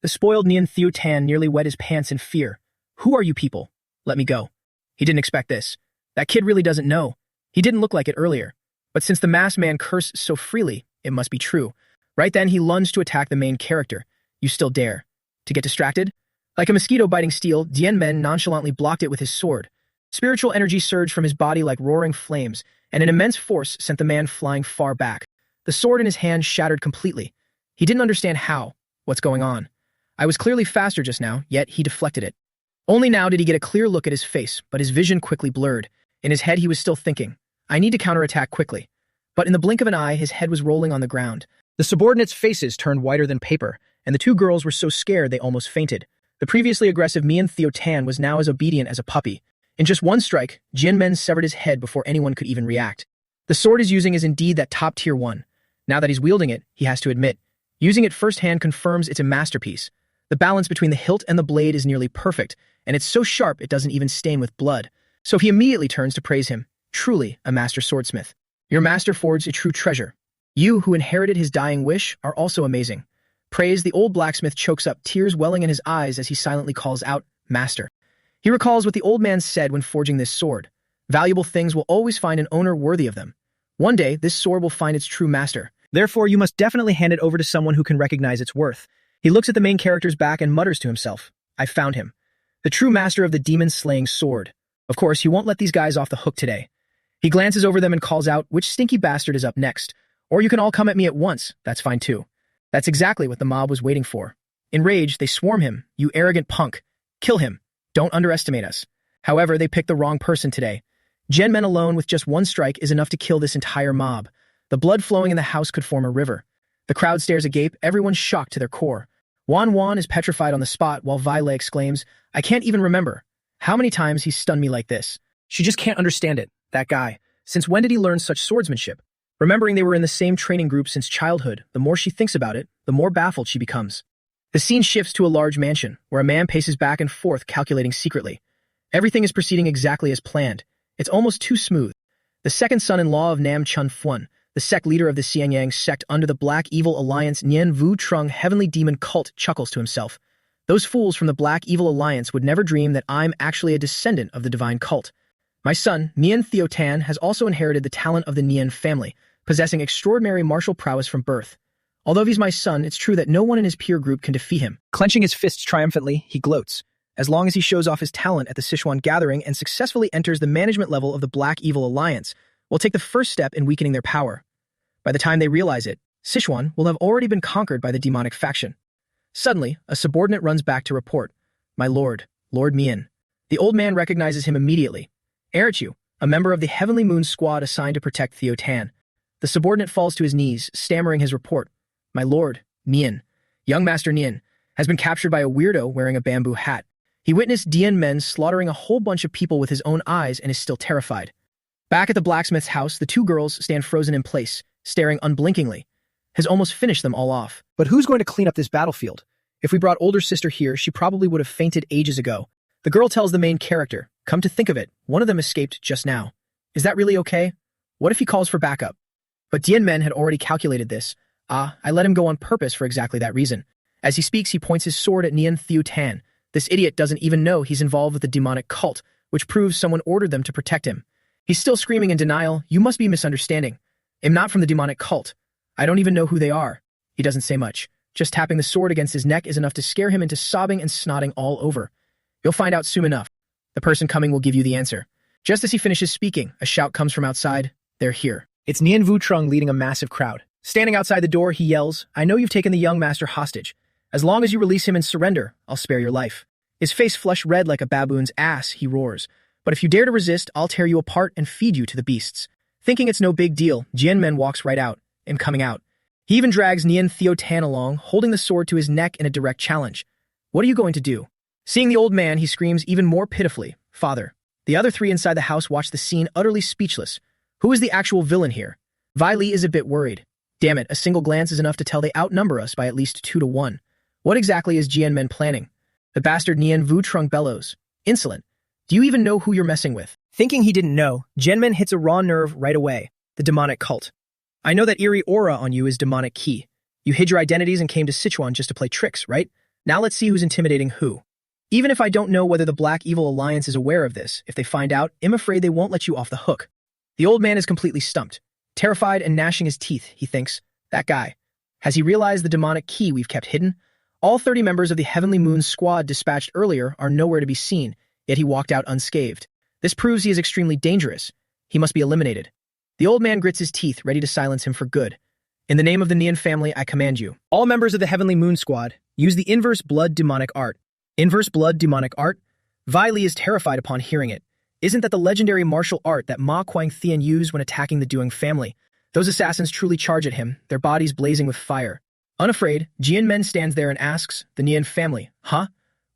The spoiled Nian Theotan nearly wet his pants in fear. Who are you people? Let me go. He didn't expect this. That kid really doesn't know. He didn't look like it earlier. But since the masked man cursed so freely, it must be true. Right then, he lunged to attack the main character. You still dare. To get distracted? Like a mosquito biting steel, Dian Men nonchalantly blocked it with his sword. Spiritual energy surged from his body like roaring flames, and an immense force sent the man flying far back. The sword in his hand shattered completely. He didn't understand how. What's going on? I was clearly faster just now, yet he deflected it. Only now did he get a clear look at his face, but his vision quickly blurred. In his head he was still thinking, I need to counterattack quickly. But in the blink of an eye, his head was rolling on the ground. The subordinates' faces turned whiter than paper, and the two girls were so scared they almost fainted. The previously aggressive Mian Theotan was now as obedient as a puppy. In just one strike, Jian Men severed his head before anyone could even react. The sword he's using is indeed that top-tier one. Now that he's wielding it, he has to admit, using it firsthand confirms it's a masterpiece. The balance between the hilt and the blade is nearly perfect, and it's so sharp it doesn't even stain with blood. So he immediately turns to praise him. Truly a master swordsmith. Your master forged a true treasure. You, who inherited his dying wish, are also amazing. Praise, the old blacksmith chokes up, tears welling in his eyes as he silently calls out, Master. He recalls what the old man said when forging this sword. Valuable things will always find an owner worthy of them. One day, this sword will find its true master. Therefore, you must definitely hand it over to someone who can recognize its worth. He looks at the main character's back and mutters to himself, I found him. The true master of the demon-slaying sword. Of course, he won't let these guys off the hook today. He glances over them and calls out, which stinky bastard is up next? Or you can all come at me at once, that's fine too. That's exactly what the mob was waiting for. Enraged, they swarm him, you arrogant punk. Kill him. Don't underestimate us. However, they picked the wrong person today. Jian Men alone with just one strike is enough to kill this entire mob. The blood flowing in the house could form a river. The crowd stares agape, everyone shocked to their core. Wan is petrified on the spot while Violet exclaims, I can't even remember. How many times he's stunned me like this? She just can't understand it, that guy. Since when did he learn such swordsmanship? Remembering they were in the same training group since childhood, the more she thinks about it, the more baffled she becomes. The scene shifts to a large mansion, where a man paces back and forth calculating secretly. Everything is proceeding exactly as planned. It's almost too smooth. The second son-in-law of Nam Chun Fuan, the sect leader of the Xiangyang sect under the Black Evil Alliance Nian Vu Trung Heavenly Demon Cult, chuckles to himself. Those fools from the Black Evil Alliance would never dream that I'm actually a descendant of the divine cult. My son, Nian Theo Tan, has also inherited the talent of the Nian family, possessing extraordinary martial prowess from birth. Although he's my son, it's true that no one in his peer group can defeat him. Clenching his fists triumphantly, he gloats. As long as he shows off his talent at the Sichuan gathering and successfully enters the management level of the Black Evil Alliance, will take the first step in weakening their power. By the time they realize it, Sichuan will have already been conquered by the demonic faction. Suddenly, a subordinate runs back to report. My lord, Lord Mian. The old man recognizes him immediately. Erichu, a member of the Heavenly Moon squad assigned to protect Theo Tan. The subordinate falls to his knees, stammering his report. My lord, Nian, young Master Nian, has been captured by a weirdo wearing a bamboo hat. He witnessed Dian men slaughtering a whole bunch of people with his own eyes and is still terrified. Back at the blacksmith's house, the two girls stand frozen in place, staring unblinkingly. Has almost finished them all off. But who's going to clean up this battlefield? If we brought older sister here, she probably would have fainted ages ago. The girl tells the main character, come to think of it, one of them escaped just now. Is that really okay? What if he calls for backup? But Dian men had already calculated this. I let him go on purpose for exactly that reason. As he speaks, he points his sword at Nian Theo Tan. This idiot doesn't even know he's involved with the demonic cult, which proves someone ordered them to protect him. He's still screaming in denial, you must be misunderstanding. I'm not from the demonic cult. I don't even know who they are. He doesn't say much. Just tapping the sword against his neck is enough to scare him into sobbing and snotting all over. You'll find out soon enough. The person coming will give you the answer. Just as he finishes speaking, a shout comes from outside. They're here. It's Nian Vu Trung leading a massive crowd. Standing outside the door, he yells, I know you've taken the young master hostage. As long as you release him and surrender, I'll spare your life. His face flushed red like a baboon's ass, he roars. But if you dare to resist, I'll tear you apart and feed you to the beasts. Thinking it's no big deal, Jian Men walks right out. I'm coming out. He even drags Nian Theo Tan along, holding the sword to his neck in a direct challenge. What are you going to do? Seeing the old man, he screams even more pitifully, Father. The other three inside the house watch the scene utterly speechless. Who is the actual villain here? Vi Li is a bit worried. Damn it, a single glance is enough to tell they outnumber us by at least 2-1. What exactly is Jian Men planning? The bastard Nian Vu Trung bellows. Insolent. Do you even know who you're messing with? Thinking he didn't know, Jian Men hits a raw nerve right away. The demonic cult. I know that eerie aura on you is demonic key. You hid your identities and came to Sichuan just to play tricks, right? Now let's see who's intimidating who. Even if I don't know whether the Black Evil Alliance is aware of this, if they find out, I'm afraid they won't let you off the hook. The old man is completely stumped. Terrified and gnashing his teeth, he thinks, that guy. Has he realized the demonic key we've kept hidden? All 30 members of the Heavenly Moon squad dispatched earlier are nowhere to be seen, yet he walked out unscathed. This proves he is extremely dangerous. He must be eliminated. The old man grits his teeth, ready to silence him for good. In the name of the Nian family, I command you. All members of the Heavenly Moon squad, use the inverse blood demonic art. Inverse blood demonic art? Vi Li is terrified upon hearing it. Isn't that the legendary martial art that Ma Kuang-Thian used when attacking the Duong family? Those assassins truly charge at him, their bodies blazing with fire. Unafraid, Jian Men stands there and asks, the Nian family, huh?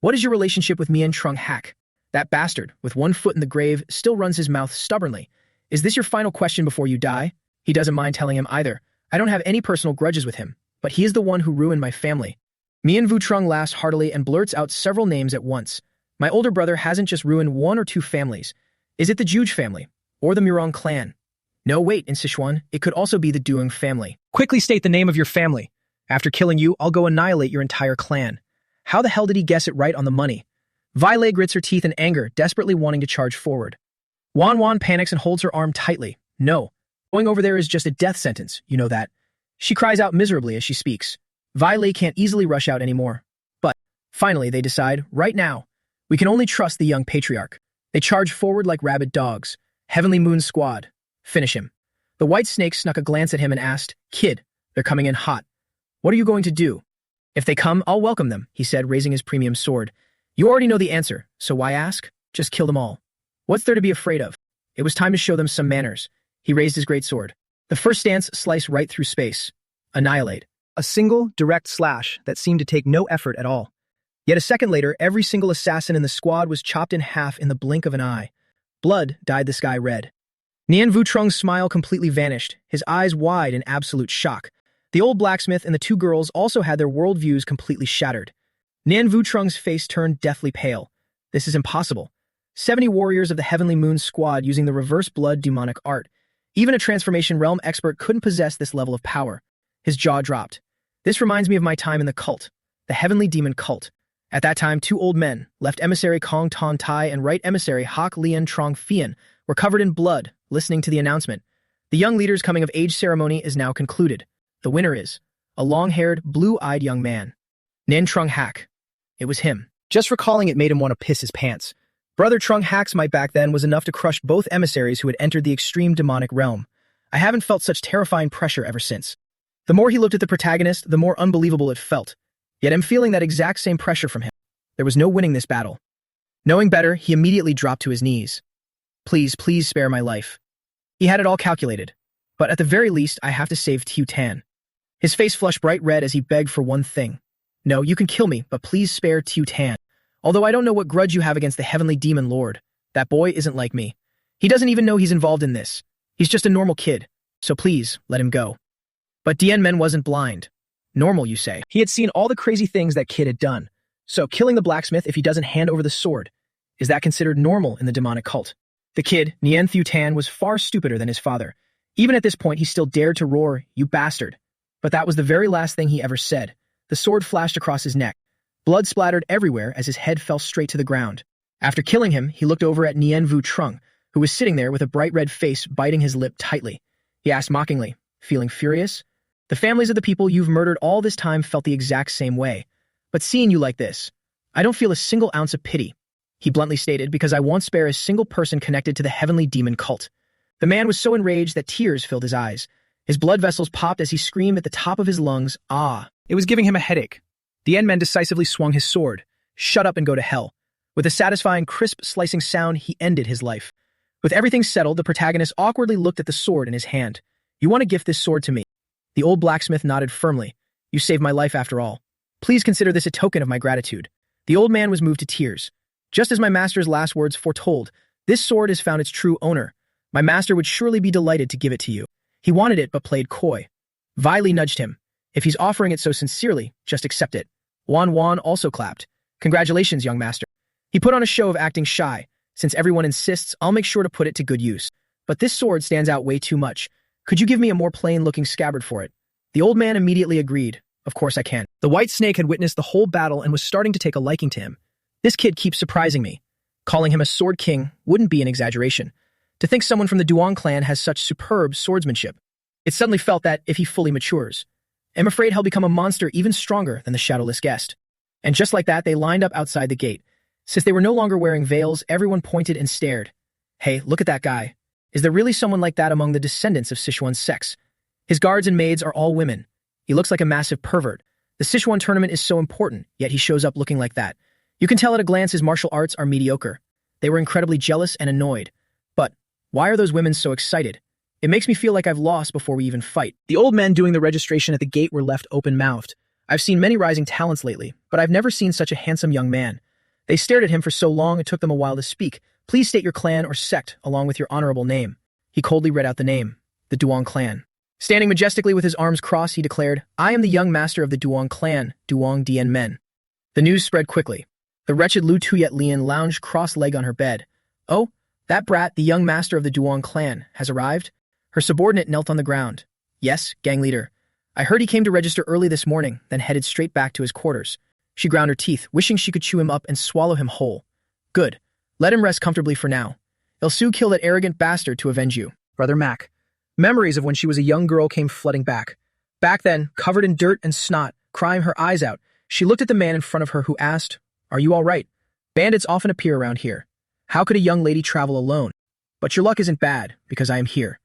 What is your relationship with Mian Trung Hak? That bastard, with one foot in the grave, still runs his mouth stubbornly. Is this your final question before you die? He doesn't mind telling him either. I don't have any personal grudges with him, but he is the one who ruined my family. Mian Vu Trung laughs heartily and blurts out several names at once. My older brother hasn't just ruined 1 or 2 families. Is it the Juge family? Or the Murong clan? No, wait, in Sichuan, it could also be the Duong family. Quickly state the name of your family. After killing you, I'll go annihilate your entire clan. How the hell did he guess it right on the money? Vi Li grits her teeth in anger, desperately wanting to charge forward. Wan Wan panics and holds her arm tightly. No. Going over there is just a death sentence, you know that. She cries out miserably as she speaks. Vi Li can't easily rush out anymore. But, finally, they decide, right now, we can only trust the young patriarch. They charge forward like rabid dogs. Heavenly Moon squad. Finish him. The white snake snuck a glance at him and asked, Kid, they're coming in hot. What are you going to do? If they come, I'll welcome them, he said, raising his premium sword. You already know the answer, so why ask? Just kill them all. What's there to be afraid of? It was time to show them some manners. He raised his great sword. The first stance sliced right through space. Annihilate. A single, direct slash that seemed to take no effort at all. Yet a second later, every single assassin in the squad was chopped in half in the blink of an eye. Blood dyed the sky red. Nian Vutrung's smile completely vanished, his eyes wide in absolute shock. The old blacksmith and the two girls also had their worldviews completely shattered. Nian Vutrung's face turned deathly pale. This is impossible. 70 warriors of the Heavenly Moon squad using the reverse blood demonic art. Even a transformation realm expert couldn't possess this level of power. His jaw dropped. This reminds me of my time in the cult, the Heavenly Demon cult. At that time, two old men, left emissary Kong Ton Tai and right emissary Hak Lian Trong Fian, were covered in blood, listening to the announcement. The young leader's coming-of-age ceremony is now concluded. The winner is a long-haired, blue-eyed young man. Nin Trung Hak. It was him. Just recalling it made him want to piss his pants. Brother Trung Hak's might back then was enough to crush both emissaries who had entered the extreme demonic realm. I haven't felt such terrifying pressure ever since. The more he looked at the protagonist, the more unbelievable it felt. Yet I'm feeling that exact same pressure from him. There was no winning this battle. Knowing better, he immediately dropped to his knees. Please, please spare my life. He had it all calculated. But at the very least, I have to save Tiu Tan. His face flushed bright red as he begged for one thing. No, you can kill me, but please spare Tiu Tan. Although I don't know what grudge you have against the Heavenly Demon Lord, that boy isn't like me. He doesn't even know he's involved in this. He's just a normal kid. So please, let him go. But Dien Men wasn't blind. Normal, you say. He had seen all the crazy things that kid had done. So killing the blacksmith if he doesn't hand over the sword, is that considered normal in the demonic cult? The kid, Nien Thieu Tan, was far stupider than his father. Even at this point, he still dared to roar, "You bastard." But that was the very last thing he ever said. The sword flashed across his neck. Blood splattered everywhere as his head fell straight to the ground. After killing him, he looked over at Nien Vu Trung, who was sitting there with a bright red face biting his lip tightly. He asked mockingly, "Feeling furious?" The families of the people you've murdered all this time felt the exact same way. But seeing you like this, I don't feel a single ounce of pity, he bluntly stated, because I won't spare a single person connected to the Heavenly Demon cult. The man was so enraged that tears filled his eyes. His blood vessels popped as he screamed at the top of his lungs, "Ah!" It was giving him a headache. The N-Man decisively swung his sword. "Shut up and go to hell." With a satisfying, crisp, slicing sound, he ended his life. With everything settled, the protagonist awkwardly looked at the sword in his hand. "You want to gift this sword to me?" The old blacksmith nodded firmly. "You saved my life after all. Please consider this a token of my gratitude." The old man was moved to tears. "Just as my master's last words foretold, this sword has found its true owner. My master would surely be delighted to give it to you. He wanted it but played coy." Viley nudged him. "If he's offering it so sincerely, just accept it." Wan Wan also clapped. "Congratulations, young master." He put on a show of acting shy. "Since everyone insists, I'll make sure to put it to good use. But this sword stands out way too much. Could you give me a more plain-looking scabbard for it?" The old man immediately agreed. "Of course I can." The white snake had witnessed the whole battle and was starting to take a liking to him. "This kid keeps surprising me." Calling him a sword king wouldn't be an exaggeration. To think someone from the Duong clan has such superb swordsmanship. It suddenly felt that, if he fully matures, I'm afraid he'll become a monster even stronger than the shadowless guest. And just like that, they lined up outside the gate. Since they were no longer wearing veils, everyone pointed and stared. "Hey, look at that guy. Is there really someone like that among the descendants of Sichuan's sex? His guards and maids are all women. He looks like a massive pervert. The Sichuan tournament is so important, yet he shows up looking like that. You can tell at a glance his martial arts are mediocre." They were incredibly jealous and annoyed. But why are those women so excited? It makes me feel like I've lost before we even fight. The old men doing the registration at the gate were left open-mouthed. I've seen many rising talents lately, but I've never seen such a handsome young man. They stared at him for so long it took them a while to speak. "Please state your clan or sect along with your honorable name." He coldly read out the name, the Duong clan. Standing majestically with his arms crossed, he declared, "I am the young master of the Duong clan, Duong Dien Men." The news spread quickly. The wretched Lu Tuyet Lian lounged cross-legged on her bed. "Oh, that brat, the young master of the Duong clan, has arrived?" Her subordinate knelt on the ground. "Yes, gang leader. I heard he came to register early this morning, then headed straight back to his quarters." She ground her teeth, wishing she could chew him up and swallow him whole. "Good. Let him rest comfortably for now. Il Su kill that arrogant bastard to avenge you." Brother Mac. Memories of when she was a young girl came flooding back. Back then, covered in dirt and snot, crying her eyes out, she looked at the man in front of her who asked, "Are you all right? Bandits often appear around here. How could a young lady travel alone? But your luck isn't bad, because I am here."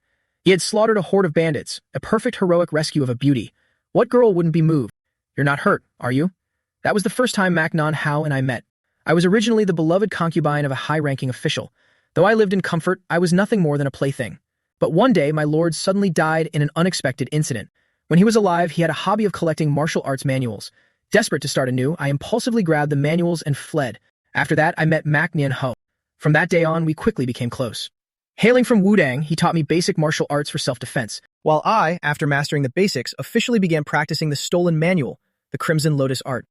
He had slaughtered a horde of bandits, a perfect heroic rescue of a beauty. What girl wouldn't be moved? "You're not hurt, are you?" That was the first time Mac Non Hao and I met. I was originally the beloved concubine of a high-ranking official. Though I lived in comfort, I was nothing more than a plaything. But one day, my lord suddenly died in an unexpected incident. When he was alive, he had a hobby of collecting martial arts manuals. Desperate to start anew, I impulsively grabbed the manuals and fled. After that, I met Mac Nian Ho. From that day on, we quickly became close. Hailing from Wudang, he taught me basic martial arts for self-defense, while I, after mastering the basics, officially began practicing the stolen manual, the Crimson Lotus art.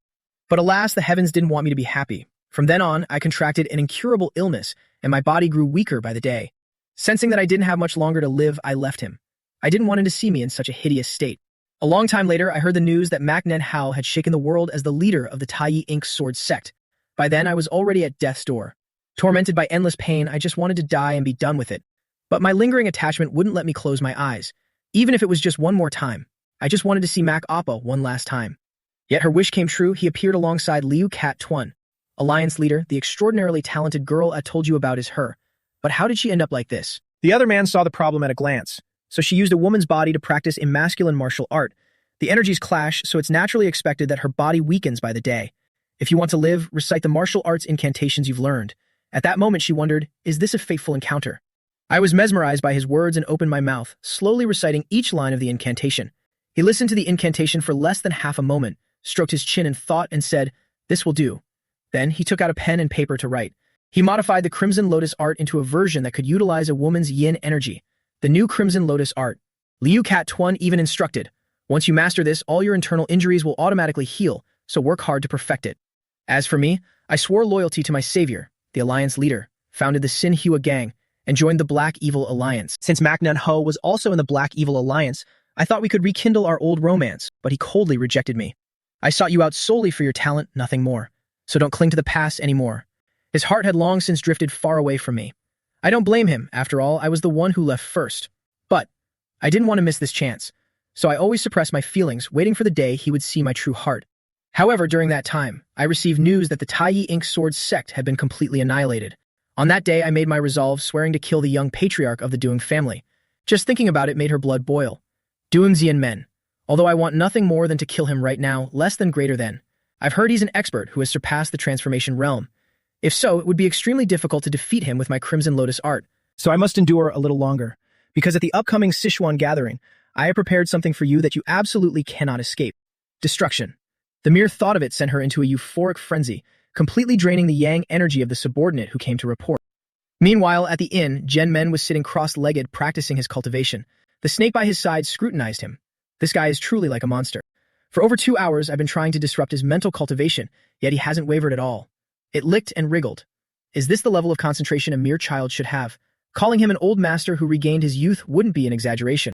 But alas, the heavens didn't want me to be happy. From then on, I contracted an incurable illness, and my body grew weaker by the day. Sensing that I didn't have much longer to live, I left him. I didn't want him to see me in such a hideous state. A long time later, I heard the news that Manhwa had shaken the world as the leader of the Tai Ink Sword sect. By then, I was already at death's door. Tormented by endless pain, I just wanted to die and be done with it. But my lingering attachment wouldn't let me close my eyes. Even if it was just one more time. I just wanted to see Mac Appa one last time. Yet her wish came true. He appeared alongside Liu Cat Tuan. Alliance leader, the extraordinarily talented girl I told you about is her. But how did she end up like this? The other man saw the problem at a glance. So she used a woman's body to practice a masculine martial art. The energies clash, so it's naturally expected that her body weakens by the day. If you want to live, recite the martial arts incantations you've learned. At that moment, she wondered, is this a fateful encounter? I was mesmerized by his words and opened my mouth, slowly reciting each line of the incantation. He listened to the incantation for less than half a moment, stroked his chin in thought, and said, "This will do." Then he took out a pen and paper to write. He modified the Crimson Lotus art into a version that could utilize a woman's yin energy. The new Crimson Lotus art. Liu Cat Tuan even instructed, once you master this, all your internal injuries will automatically heal, so work hard to perfect it. As for me, I swore loyalty to my savior, the Alliance leader, founded the Sinhua gang, and joined the Black Evil Alliance. Since Manhwa was also in the Black Evil Alliance, I thought we could rekindle our old romance, but he coldly rejected me. I sought you out solely for your talent, nothing more. So don't cling to the past anymore. His heart had long since drifted far away from me. I don't blame him, after all, I was the one who left first. But I didn't want to miss this chance, so I always suppressed my feelings, waiting for the day he would see my true heart. However, during that time, I received news that the Tai Ink Sword sect had been completely annihilated. On that day, I made my resolve, swearing to kill the young patriarch of the Duong family. Just thinking about it made her blood boil. Duong Zian Men. Although I want nothing more than to kill him right now, less than greater than. I've heard he's an expert who has surpassed the transformation realm. If so, it would be extremely difficult to defeat him with my Crimson Lotus art. So I must endure a little longer. Because at the upcoming Sichuan gathering, I have prepared something for you that you absolutely cannot escape. Destruction. The mere thought of it sent her into a euphoric frenzy, completely draining the yang energy of the subordinate who came to report. Meanwhile, at the inn, Zhen Men was sitting cross-legged practicing his cultivation. The snake by his side scrutinized him. This guy is truly like a monster. For over 2 hours, I've been trying to disrupt his mental cultivation, yet he hasn't wavered at all. It licked and wriggled. Is this the level of concentration a mere child should have? Calling him an old master who regained his youth wouldn't be an exaggeration.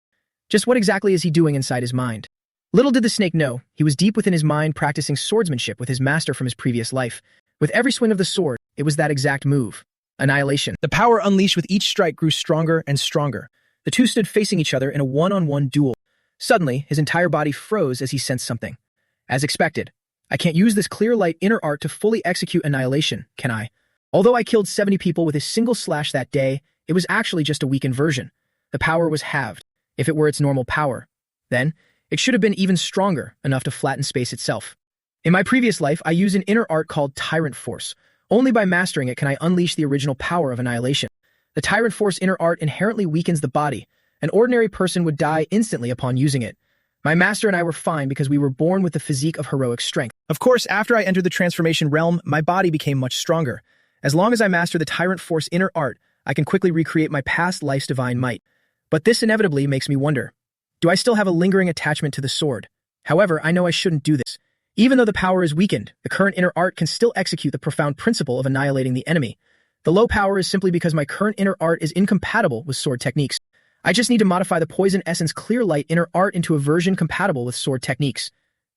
Just what exactly is he doing inside his mind? Little did the snake know, he was deep within his mind practicing swordsmanship with his master from his previous life. With every swing of the sword, it was that exact move. Annihilation. The power unleashed with each strike grew stronger and stronger. The two stood facing each other in a one-on-one duel. Suddenly, his entire body froze as he sensed something. As expected, I can't use this clear light inner art to fully execute annihilation, can I? Although I killed 70 people with a single slash that day, it was actually just a weakened version. The power was halved, if it were its normal power. Then, it should have been even stronger, enough to flatten space itself. In my previous life, I used an inner art called Tyrant Force. Only by mastering it can I unleash the original power of annihilation. The Tyrant Force inner art inherently weakens the body. An ordinary person would die instantly upon using it. My master and I were fine because we were born with the physique of heroic strength. Of course, after I entered the transformation realm, my body became much stronger. As long as I master the Tyrant Force inner art, I can quickly recreate my past life's divine might. But this inevitably makes me wonder, do I still have a lingering attachment to the sword? However, I know I shouldn't do this. Even though the power is weakened, the current inner art can still execute the profound principle of annihilating the enemy. The low power is simply because my current inner art is incompatible with sword techniques. I just need to modify the Poison Essence Clear Light inner art into a version compatible with sword techniques.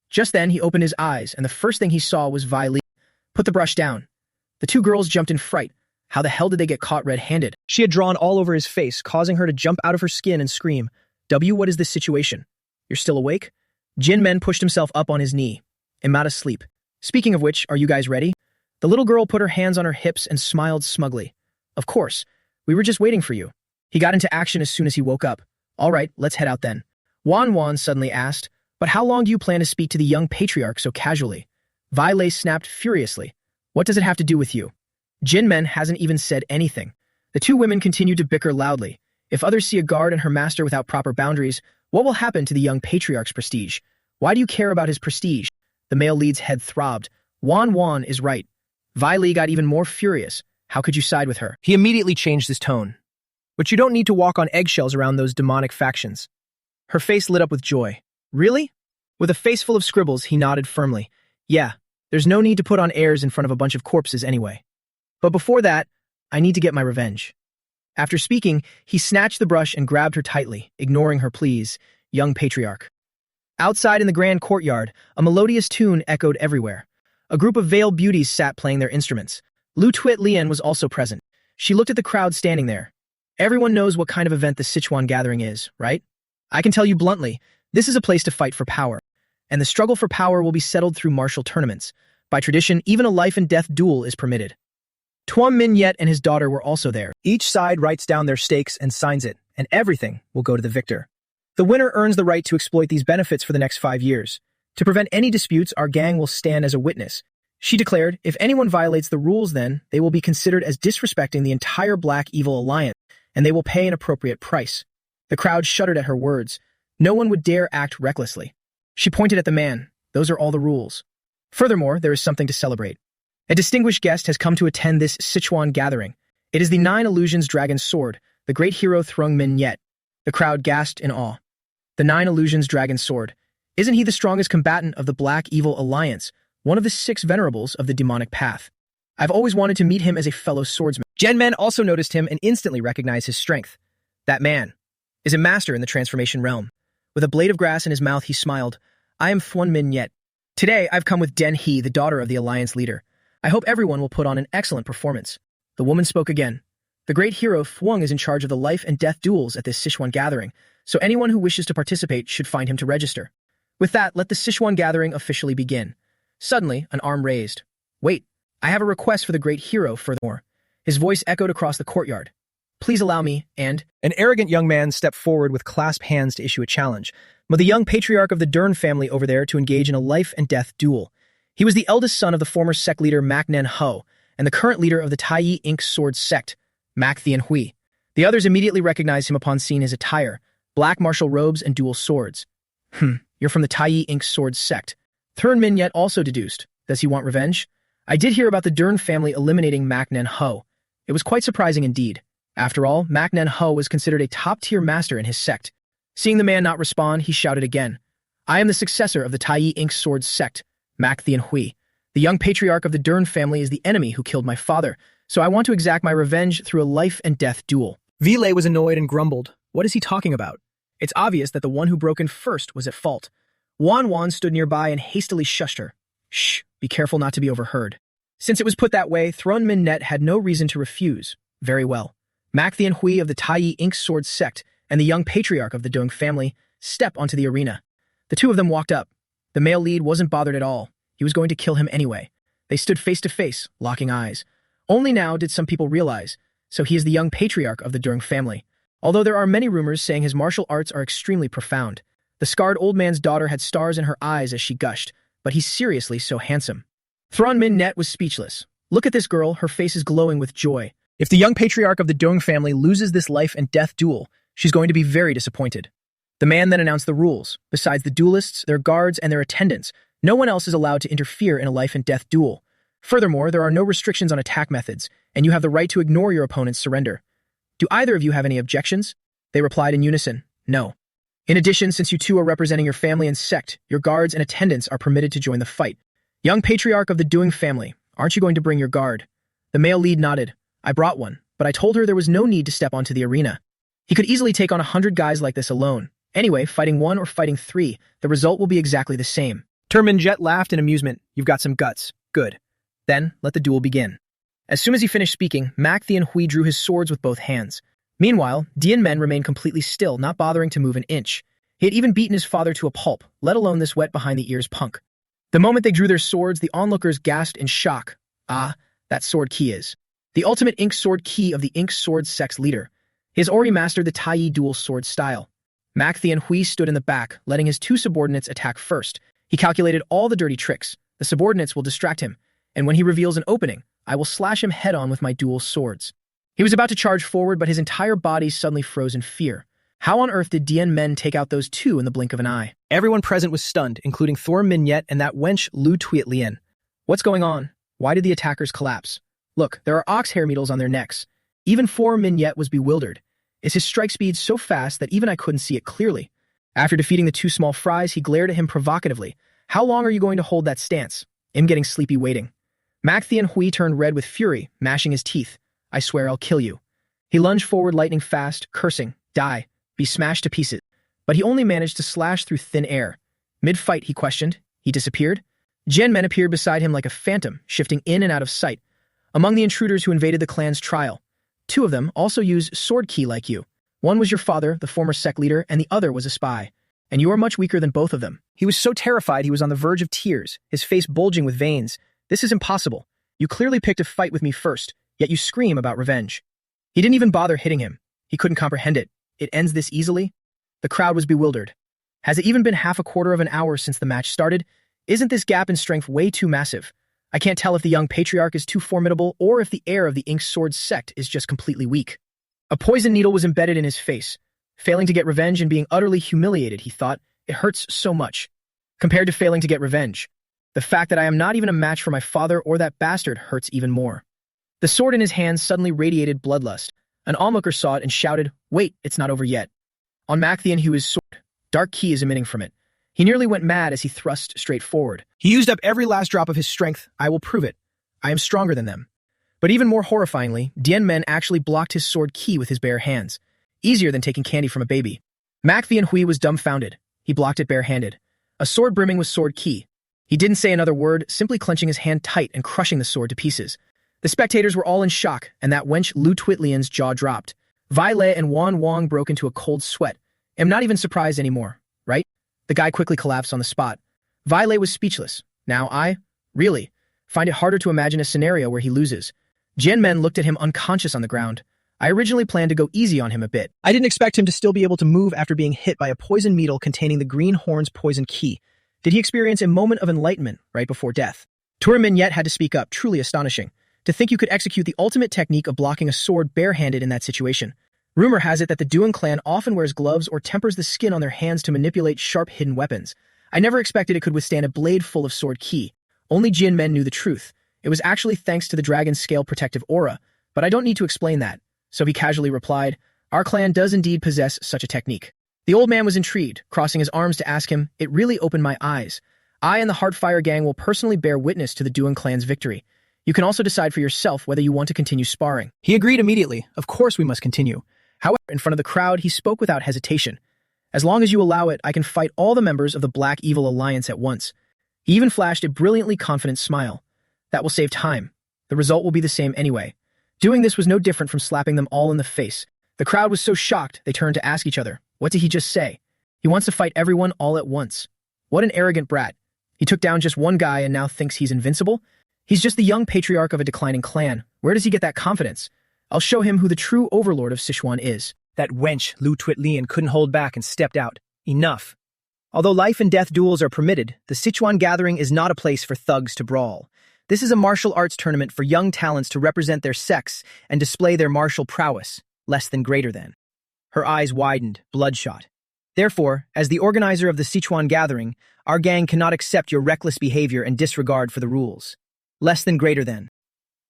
Just then, he opened his eyes, and the first thing he saw was Vi Li. Put the brush down. The two girls jumped in fright. How the hell did they get caught red-handed? She had drawn all over his face, causing her to jump out of her skin and scream, "W, what is this situation? You're still awake?" Jin Men pushed himself up on his knee. "I'm not asleep. Speaking of which, are you guys ready?" The little girl put her hands on her hips and smiled smugly. "Of course. We were just waiting for you." He got into action as soon as he woke up. "All right, let's head out then." Wan suddenly asked, "But how long do you plan to speak to the young patriarch so casually?" Vi Lei snapped furiously. "What does it have to do with you?" Jin Men hasn't even said anything. The two women continued to bicker loudly. If others see a guard and her master without proper boundaries, what will happen to the young patriarch's prestige? Why do you care about his prestige? The male lead's head throbbed. Wan is right. Vi Li got even more furious. How could you side with her? He immediately changed his tone. But you don't need to walk on eggshells around those demonic factions. Her face lit up with joy. Really? With a face full of scribbles, he nodded firmly. Yeah, there's no need to put on airs in front of a bunch of corpses anyway. But before that, I need to get my revenge. After speaking, he snatched the brush and grabbed her tightly, ignoring her pleas, young patriarch. Outside in the grand courtyard, a melodious tune echoed everywhere. A group of veiled beauties sat playing their instruments. Lu Tuit Lien was also present. She looked at the crowd standing there. Everyone knows what kind of event the Sichuan gathering is, right? I can tell you bluntly, this is a place to fight for power. And the struggle for power will be settled through martial tournaments. By tradition, even a life-and-death duel is permitted. Tuan Minyet and his daughter were also there. Each side writes down their stakes and signs it, and everything will go to the victor. The winner earns the right to exploit these benefits for the next 5 years. To prevent any disputes, our gang will stand as a witness. She declared, if anyone violates the rules then, they will be considered as disrespecting the entire Black Evil Alliance, and they will pay an appropriate price. The crowd shuddered at her words. No one would dare act recklessly. She pointed at the man. Those are all the rules. Furthermore, there is something to celebrate. A distinguished guest has come to attend this Sichuan gathering. It is the Nine Illusions Dragon Sword, the great hero Thrung Min Yet. The crowd gasped in awe. The Nine Illusions Dragon Sword. Isn't he the strongest combatant of the Black Evil Alliance, one of the 6 venerables of the demonic path? I've always wanted to meet him as a fellow swordsman. Gen Men also noticed him and instantly recognized his strength. That man is a master in the transformation realm. With a blade of grass in his mouth, he smiled. I am Thuan Min Yet. Today, I've come with Den He, the daughter of the Alliance leader. I hope everyone will put on an excellent performance. The woman spoke again. The great hero Thuong is in charge of the life and death duels at this Sichuan gathering, so anyone who wishes to participate should find him to register. With that, let the Sichuan gathering officially begin. Suddenly, an arm raised. Wait, I have a request for the great hero furthermore. His voice echoed across the courtyard. Please allow me, and... An arrogant young man stepped forward with clasped hands to issue a challenge, with the young patriarch of the Dern family over there to engage in a life and death duel. He was the eldest son of the former sect leader Mac Nen Ho, and the current leader of the Taiyi Ink Sword sect, Mac Thien Hui. The others immediately recognized him upon seeing his attire, black martial robes and dual swords. You're from the Taiyi Ink Sword sect. Thurn Min Yet also deduced. Does he want revenge? I did hear about the Dern family eliminating Mac Nen Ho. It was quite surprising indeed. After all, Mac Nen Ho was considered a top-tier master in his sect. Seeing the man not respond, he shouted again. I am the successor of the Taiyi Ink Sword sect, Mac Thien Hui. The young patriarch of the Dern family is the enemy who killed my father, so I want to exact my revenge through a life and death duel. Vile was annoyed and grumbled. What is he talking about? It's obvious that the one who broke in first was at fault. Wan stood nearby and hastily shushed her. Shh, be careful not to be overheard. Since it was put that way, Thron Min Net had no reason to refuse. Very well. Mac Thien Hui of the Taiyi Ink Sword sect and the young patriarch of the Dung family step onto the arena. The two of them walked up. The male lead wasn't bothered at all. He was going to kill him anyway. They stood face to face, locking eyes. Only now did some people realize, so he is the young patriarch of the Dung family. Although there are many rumors saying his martial arts are extremely profound. The scarred old man's daughter had stars in her eyes as she gushed, but he's seriously so handsome. Thron Min Net was speechless. Look at this girl, her face is glowing with joy. If the young patriarch of the Dung family loses this life and death duel, she's going to be very disappointed. The man then announced the rules. Besides the duelists, their guards, and their attendants, no one else is allowed to interfere in a life and death duel. Furthermore, there are no restrictions on attack methods, and you have the right to ignore your opponent's surrender. Do either of you have any objections? They replied in unison, no. In addition, since you two are representing your family and sect, your guards and attendants are permitted to join the fight. Young patriarch of the Dung family, aren't you going to bring your guard? The male lead nodded. I brought one, but I told her there was no need to step onto the arena. He could easily take on 100 guys like this alone. Anyway, fighting 1 or fighting 3, the result will be exactly the same. Terminjet laughed in amusement. You've got some guts. Good. Then, let the duel begin. As soon as he finished speaking, Mac Thien Hui drew his swords with both hands. Meanwhile, Dien Men remained completely still, not bothering to move an inch. He had even beaten his father to a pulp, let alone this wet behind-the-ears punk. The moment they drew their swords, the onlookers gasped in shock. Ah, that sword key is the ultimate ink sword key of the ink sword sect's leader. He has already mastered the Taiyi dual sword style. Mac Thien Hui stood in the back, letting his two subordinates attack first. He calculated all the dirty tricks. The subordinates will distract him, and when he reveals an opening, I will slash him head-on with my dual swords. He was about to charge forward, but his entire body suddenly froze in fear. How on earth did Dien Men take out those two in the blink of an eye? Everyone present was stunned, including Thor Minyet and that wench Lu Tuit Lien. What's going on? Why did the attackers collapse? Look, there are ox hair needles on their necks. Even Thor Minyet was bewildered. Is his strike speed so fast that even I couldn't see it clearly? After defeating the two small fries, he glared at him provocatively. How long are you going to hold that stance? I'm getting sleepy waiting. Macthian Hui turned red with fury, mashing his teeth. I swear I'll kill you. He lunged forward lightning fast, cursing, die, be smashed to pieces. But he only managed to slash through thin air. Mid-fight, he questioned. He disappeared? Jian Men appeared beside him like a phantom, shifting in and out of sight. Among the intruders who invaded the clan's trial, two of them also used sword ki like you. One was your father, the former sect leader, and the other was a spy. And you are much weaker than both of them. He was so terrified he was on the verge of tears, his face bulging with veins. This is impossible. You clearly picked a fight with me first, yet you scream about revenge. He didn't even bother hitting him. He couldn't comprehend it. It ends this easily? The crowd was bewildered. Has it even been half a quarter of an hour since the match started? Isn't this gap in strength way too massive? I can't tell if the young patriarch is too formidable or if the heir of the Ink Sword sect is just completely weak. A poison needle was embedded in his face. Failing to get revenge and being utterly humiliated, he thought, it hurts so much. Compared to failing to get revenge, the fact that I am not even a match for my father or that bastard hurts even more. The sword in his hand suddenly radiated bloodlust. An onlooker saw it and shouted, "Wait, it's not over yet." On Macthian Hui's sword, dark ki is emitting from it. He nearly went mad as he thrust straight forward. He used up every last drop of his strength. I will prove it. I am stronger than them. But even more horrifyingly, Dian Men actually blocked his sword ki with his bare hands. Easier than taking candy from a baby. Macthian Hui was dumbfounded. He blocked it barehanded. A sword brimming with sword ki. He didn't say another word, simply clenching his hand tight and crushing the sword to pieces. The spectators were all in shock, and that wench Lu Twitlian's jaw dropped. Vai Le and Wan Wang broke into a cold sweat. I'm not even surprised anymore, right? The guy quickly collapsed on the spot. Vai Le was speechless. Now I, really, find it harder to imagine a scenario where he loses. Jian Men looked at him unconscious on the ground. I originally planned to go easy on him a bit. I didn't expect him to still be able to move after being hit by a poison needle containing the green horn's poison ki. Did he experience a moment of enlightenment right before death? Turamin yet had to speak up, truly astonishing. To think you could execute the ultimate technique of blocking a sword barehanded in that situation. Rumor has it that the Duan clan often wears gloves or tempers the skin on their hands to manipulate sharp hidden weapons. I never expected it could withstand a blade full of sword ki. Only Jian Men knew the truth. It was actually thanks to the dragon's scale protective aura, but I don't need to explain that. So he casually replied, our clan does indeed possess such a technique. The old man was intrigued, crossing his arms to ask him, it really opened my eyes. I and the Heartfire gang will personally bear witness to the Duan clan's victory. You can also decide for yourself whether you want to continue sparring. He agreed immediately. Of course we must continue. However, in front of the crowd, he spoke without hesitation. As long as you allow it, I can fight all the members of the Black Evil Alliance at once. He even flashed a brilliantly confident smile. That will save time. The result will be the same anyway. Doing this was no different from slapping them all in the face. The crowd was so shocked, they turned to ask each other, what did he just say? He wants to fight everyone all at once. What an arrogant brat. He took down just one guy and now thinks he's invincible? He's just the young patriarch of a declining clan. Where does he get that confidence? I'll show him who the true overlord of Sichuan is. That wench, Lu Twitlian, couldn't hold back and stepped out. Enough. Although life and death duels are permitted, the Sichuan gathering is not a place for thugs to brawl. This is a martial arts tournament for young talents to represent their sex and display their martial prowess, less than greater than. Her eyes widened, bloodshot. Therefore, as the organizer of the Sichuan gathering, our gang cannot accept your reckless behavior and disregard for the rules. Less than greater than.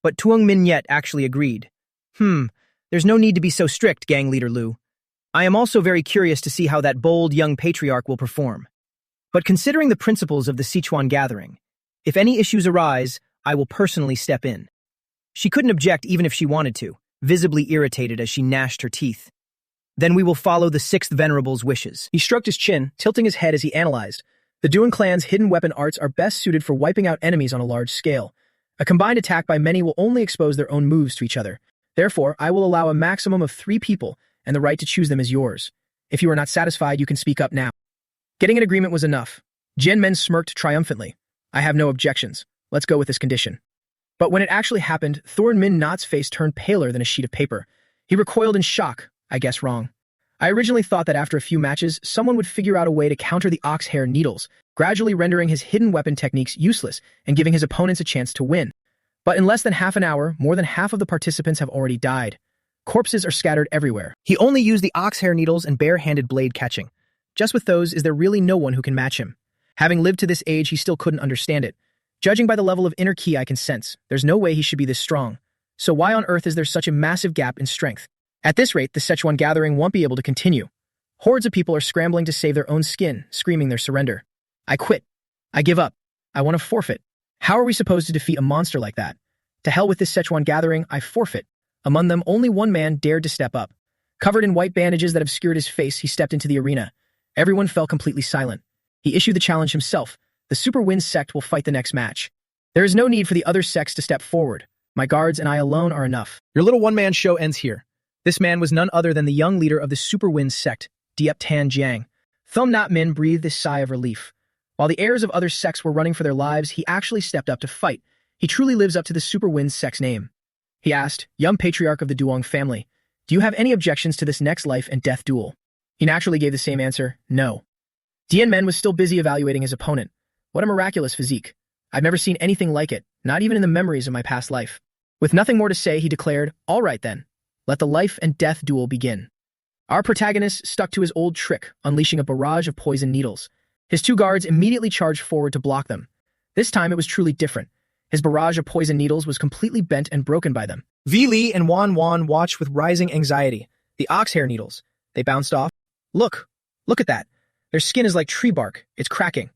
But Tuong Min Yet actually agreed. There's no need to be so strict, gang leader Lu. I am also very curious to see how that bold young patriarch will perform. But considering the principles of the Sichuan gathering, if any issues arise, I will personally step in. She couldn't object even if she wanted to, visibly irritated as she gnashed her teeth. Then we will follow the sixth venerable's wishes. He stroked his chin, tilting his head as he analyzed. The Duan clan's hidden weapon arts are best suited for wiping out enemies on a large scale. A combined attack by many will only expose their own moves to each other. Therefore, I will allow a maximum of 3 people, and the right to choose them is yours. If you are not satisfied, you can speak up now. Getting an agreement was enough. Jian Men smirked triumphantly. I have no objections. Let's go with this condition. But when it actually happened, Thorn Min Not's face turned paler than a sheet of paper. He recoiled in shock. I guess wrong. I originally thought that after a few matches, someone would figure out a way to counter the ox hair needles, gradually rendering his hidden weapon techniques useless and giving his opponents a chance to win. But in less than half an hour, more than half of the participants have already died. Corpses are scattered everywhere. He only used the ox hair needles and bare-handed blade catching. Just with those, is there really no one who can match him? Having lived to this age, he still couldn't understand it. Judging by the level of inner ki I can sense, there's no way he should be this strong. So why on earth is there such a massive gap in strength? At this rate, the Sichuan gathering won't be able to continue. Hordes of people are scrambling to save their own skin, screaming their surrender. I quit. I give up. I want to forfeit. How are we supposed to defeat a monster like that? To hell with this Sichuan gathering, I forfeit. Among them, only one man dared to step up. Covered in white bandages that obscured his face, he stepped into the arena. Everyone fell completely silent. He issued the challenge himself. The Super Wind sect will fight the next match. There is no need for the other sects to step forward. My guards and I alone are enough. Your little one-man show ends here. This man was none other than the young leader of the Super Wind sect, Diep Tan Jiang. Thum Nhat Min breathed a sigh of relief. While the heirs of other sects were running for their lives, he actually stepped up to fight. He truly lives up to the Super Wind sect's name. He asked, young patriarch of the Duong family, do you have any objections to this next life and death duel? He naturally gave the same answer, no. Dian Men was still busy evaluating his opponent. What a miraculous physique. I've never seen anything like it, not even in the memories of my past life. With nothing more to say, he declared, all right then, let the life and death duel begin. Our protagonist stuck to his old trick, unleashing a barrage of poison needles. His two guards immediately charged forward to block them. This time it was truly different. His barrage of poison needles was completely bent and broken by them. Vi Li and Wan Wan watched with rising anxiety. The oxhair needles. They bounced off. Look at that. Their skin is like tree bark. It's cracking.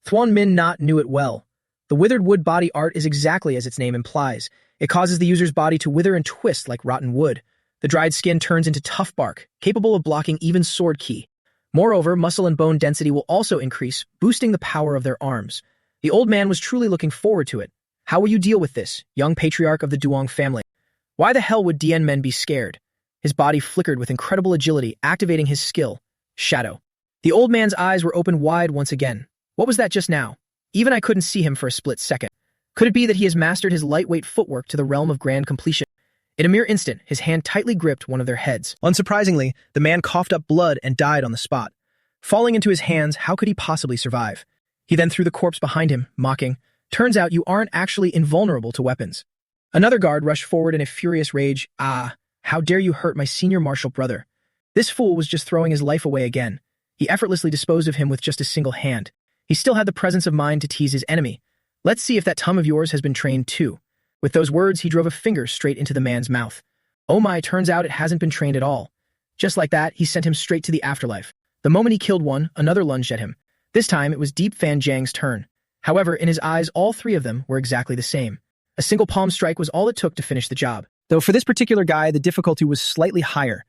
Thuan Min Not knew it well. The withered wood body art is exactly as its name implies. It causes the user's body to wither and twist like rotten wood. The dried skin turns into tough bark, capable of blocking even sword ki. Moreover, muscle and bone density will also increase, boosting the power of their arms. The old man was truly looking forward to it. How will you deal with this, young patriarch of the Duong family? Why the hell would Dian Men be scared? His body flickered with incredible agility, activating his skill, Shadow. The old man's eyes were open wide once again. What was that just now? Even I couldn't see him for a split second. Could it be that he has mastered his lightweight footwork to the realm of grand completion? In a mere instant, his hand tightly gripped one of their heads. Unsurprisingly, the man coughed up blood and died on the spot. Falling into his hands, how could he possibly survive? He then threw the corpse behind him, mocking, turns out you aren't actually invulnerable to weapons. Another guard rushed forward in a furious rage. Ah, how dare you hurt my senior martial brother? This fool was just throwing his life away again. He effortlessly disposed of him with just a single hand. He still had the presence of mind to tease his enemy. Let's see if that tongue of yours has been trained too. With those words, he drove a finger straight into the man's mouth. Oh my, turns out it hasn't been trained at all. Just like that, he sent him straight to the afterlife. The moment he killed one, another lunged at him. This time, it was Diep Fan Jiang's turn. However, in his eyes, all three of them were exactly the same. A single palm strike was all it took to finish the job. Though for this particular guy, the difficulty was slightly higher.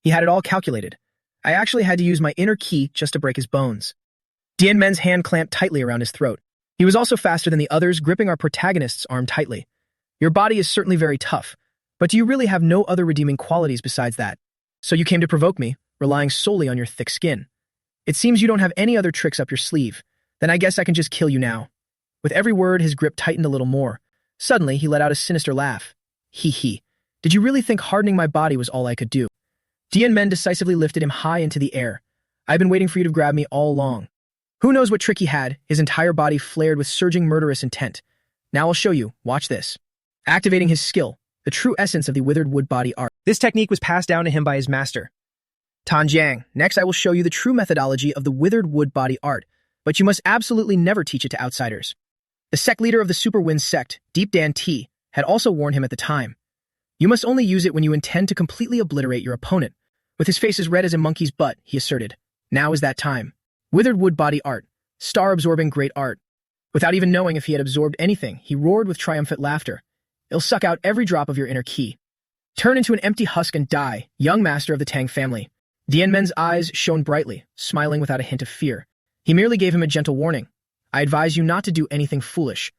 He had it all calculated. I actually had to use my inner ki just to break his bones. Dian Men's hand clamped tightly around his throat. He was also faster than the others, gripping our protagonist's arm tightly. Your body is certainly very tough, but do you really have no other redeeming qualities besides that? So you came to provoke me, relying solely on your thick skin. It seems you don't have any other tricks up your sleeve. Then I guess I can just kill you now. With every word, his grip tightened a little more. Suddenly, he let out a sinister laugh. Hee. Did you really think hardening my body was all I could do? Dian Men decisively lifted him high into the air. I've been waiting for you to grab me all along. Who knows what trick he had? His entire body flared with surging murderous intent. Now I'll show you. Watch this. Activating his skill, the true essence of the withered wood body art. This technique was passed down to him by his master, Tan Jiang. Next, I will show you the true methodology of the withered wood body art, but you must absolutely never teach it to outsiders. The sect leader of the Super Wind sect, Diep Dan Ti, had also warned him at the time. You must only use it when you intend to completely obliterate your opponent. With his face as red as a monkey's butt, he asserted, now is that time. Withered wood body art, star-absorbing great art. Without even knowing if he had absorbed anything, he roared with triumphant laughter. It'll suck out every drop of your inner ki. Turn into an empty husk and die, young master of the Tang family. Dian Men's eyes shone brightly, smiling without a hint of fear. He merely gave him a gentle warning. I advise you not to do anything foolish.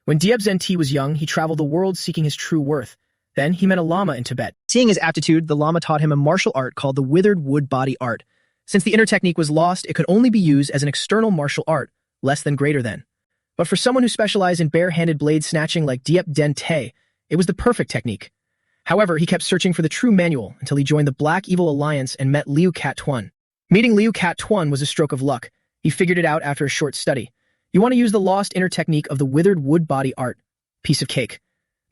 When Diep Zhen Ti was young, he traveled the world seeking his true worth. Then he met a lama in Tibet. Seeing his aptitude, the lama taught him a martial art called the withered wood body art. Since the inner technique was lost, it could only be used as an external martial art, less than greater than. But for someone who specialized in bare-handed blade snatching like Diep Den Te, it was the perfect technique. However, he kept searching for the true manual until he joined the Black Evil Alliance and met Liu Cat Tuan. Meeting Liu Cat Tuan was a stroke of luck. He figured it out after a short study. You want to use the lost inner technique of the withered wood body art. Piece of cake.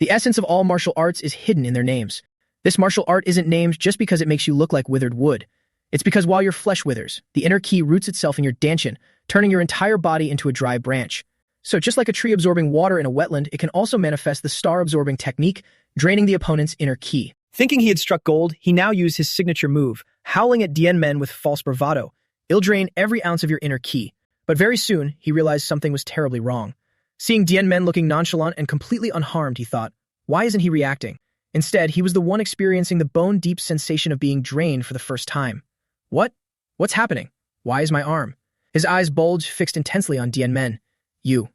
The essence of all martial arts is hidden in their names. This martial art isn't named just because it makes you look like withered wood. It's because while your flesh withers, the inner ki roots itself in your dantian, turning your entire body into a dry branch. So just like a tree absorbing water in a wetland, it can also manifest the star-absorbing technique, draining the opponent's inner ki. Thinking he had struck gold, he now used his signature move, howling at Dien Men with false bravado. It'll drain every ounce of your inner ki. But very soon, he realized something was terribly wrong. Seeing Dien Men looking nonchalant and completely unharmed, he thought, why isn't he reacting? Instead, he was the one experiencing the bone-deep sensation of being drained for the first time. What? What's happening? Why is my arm? His eyes bulged, fixed intensely on Dien Men. You!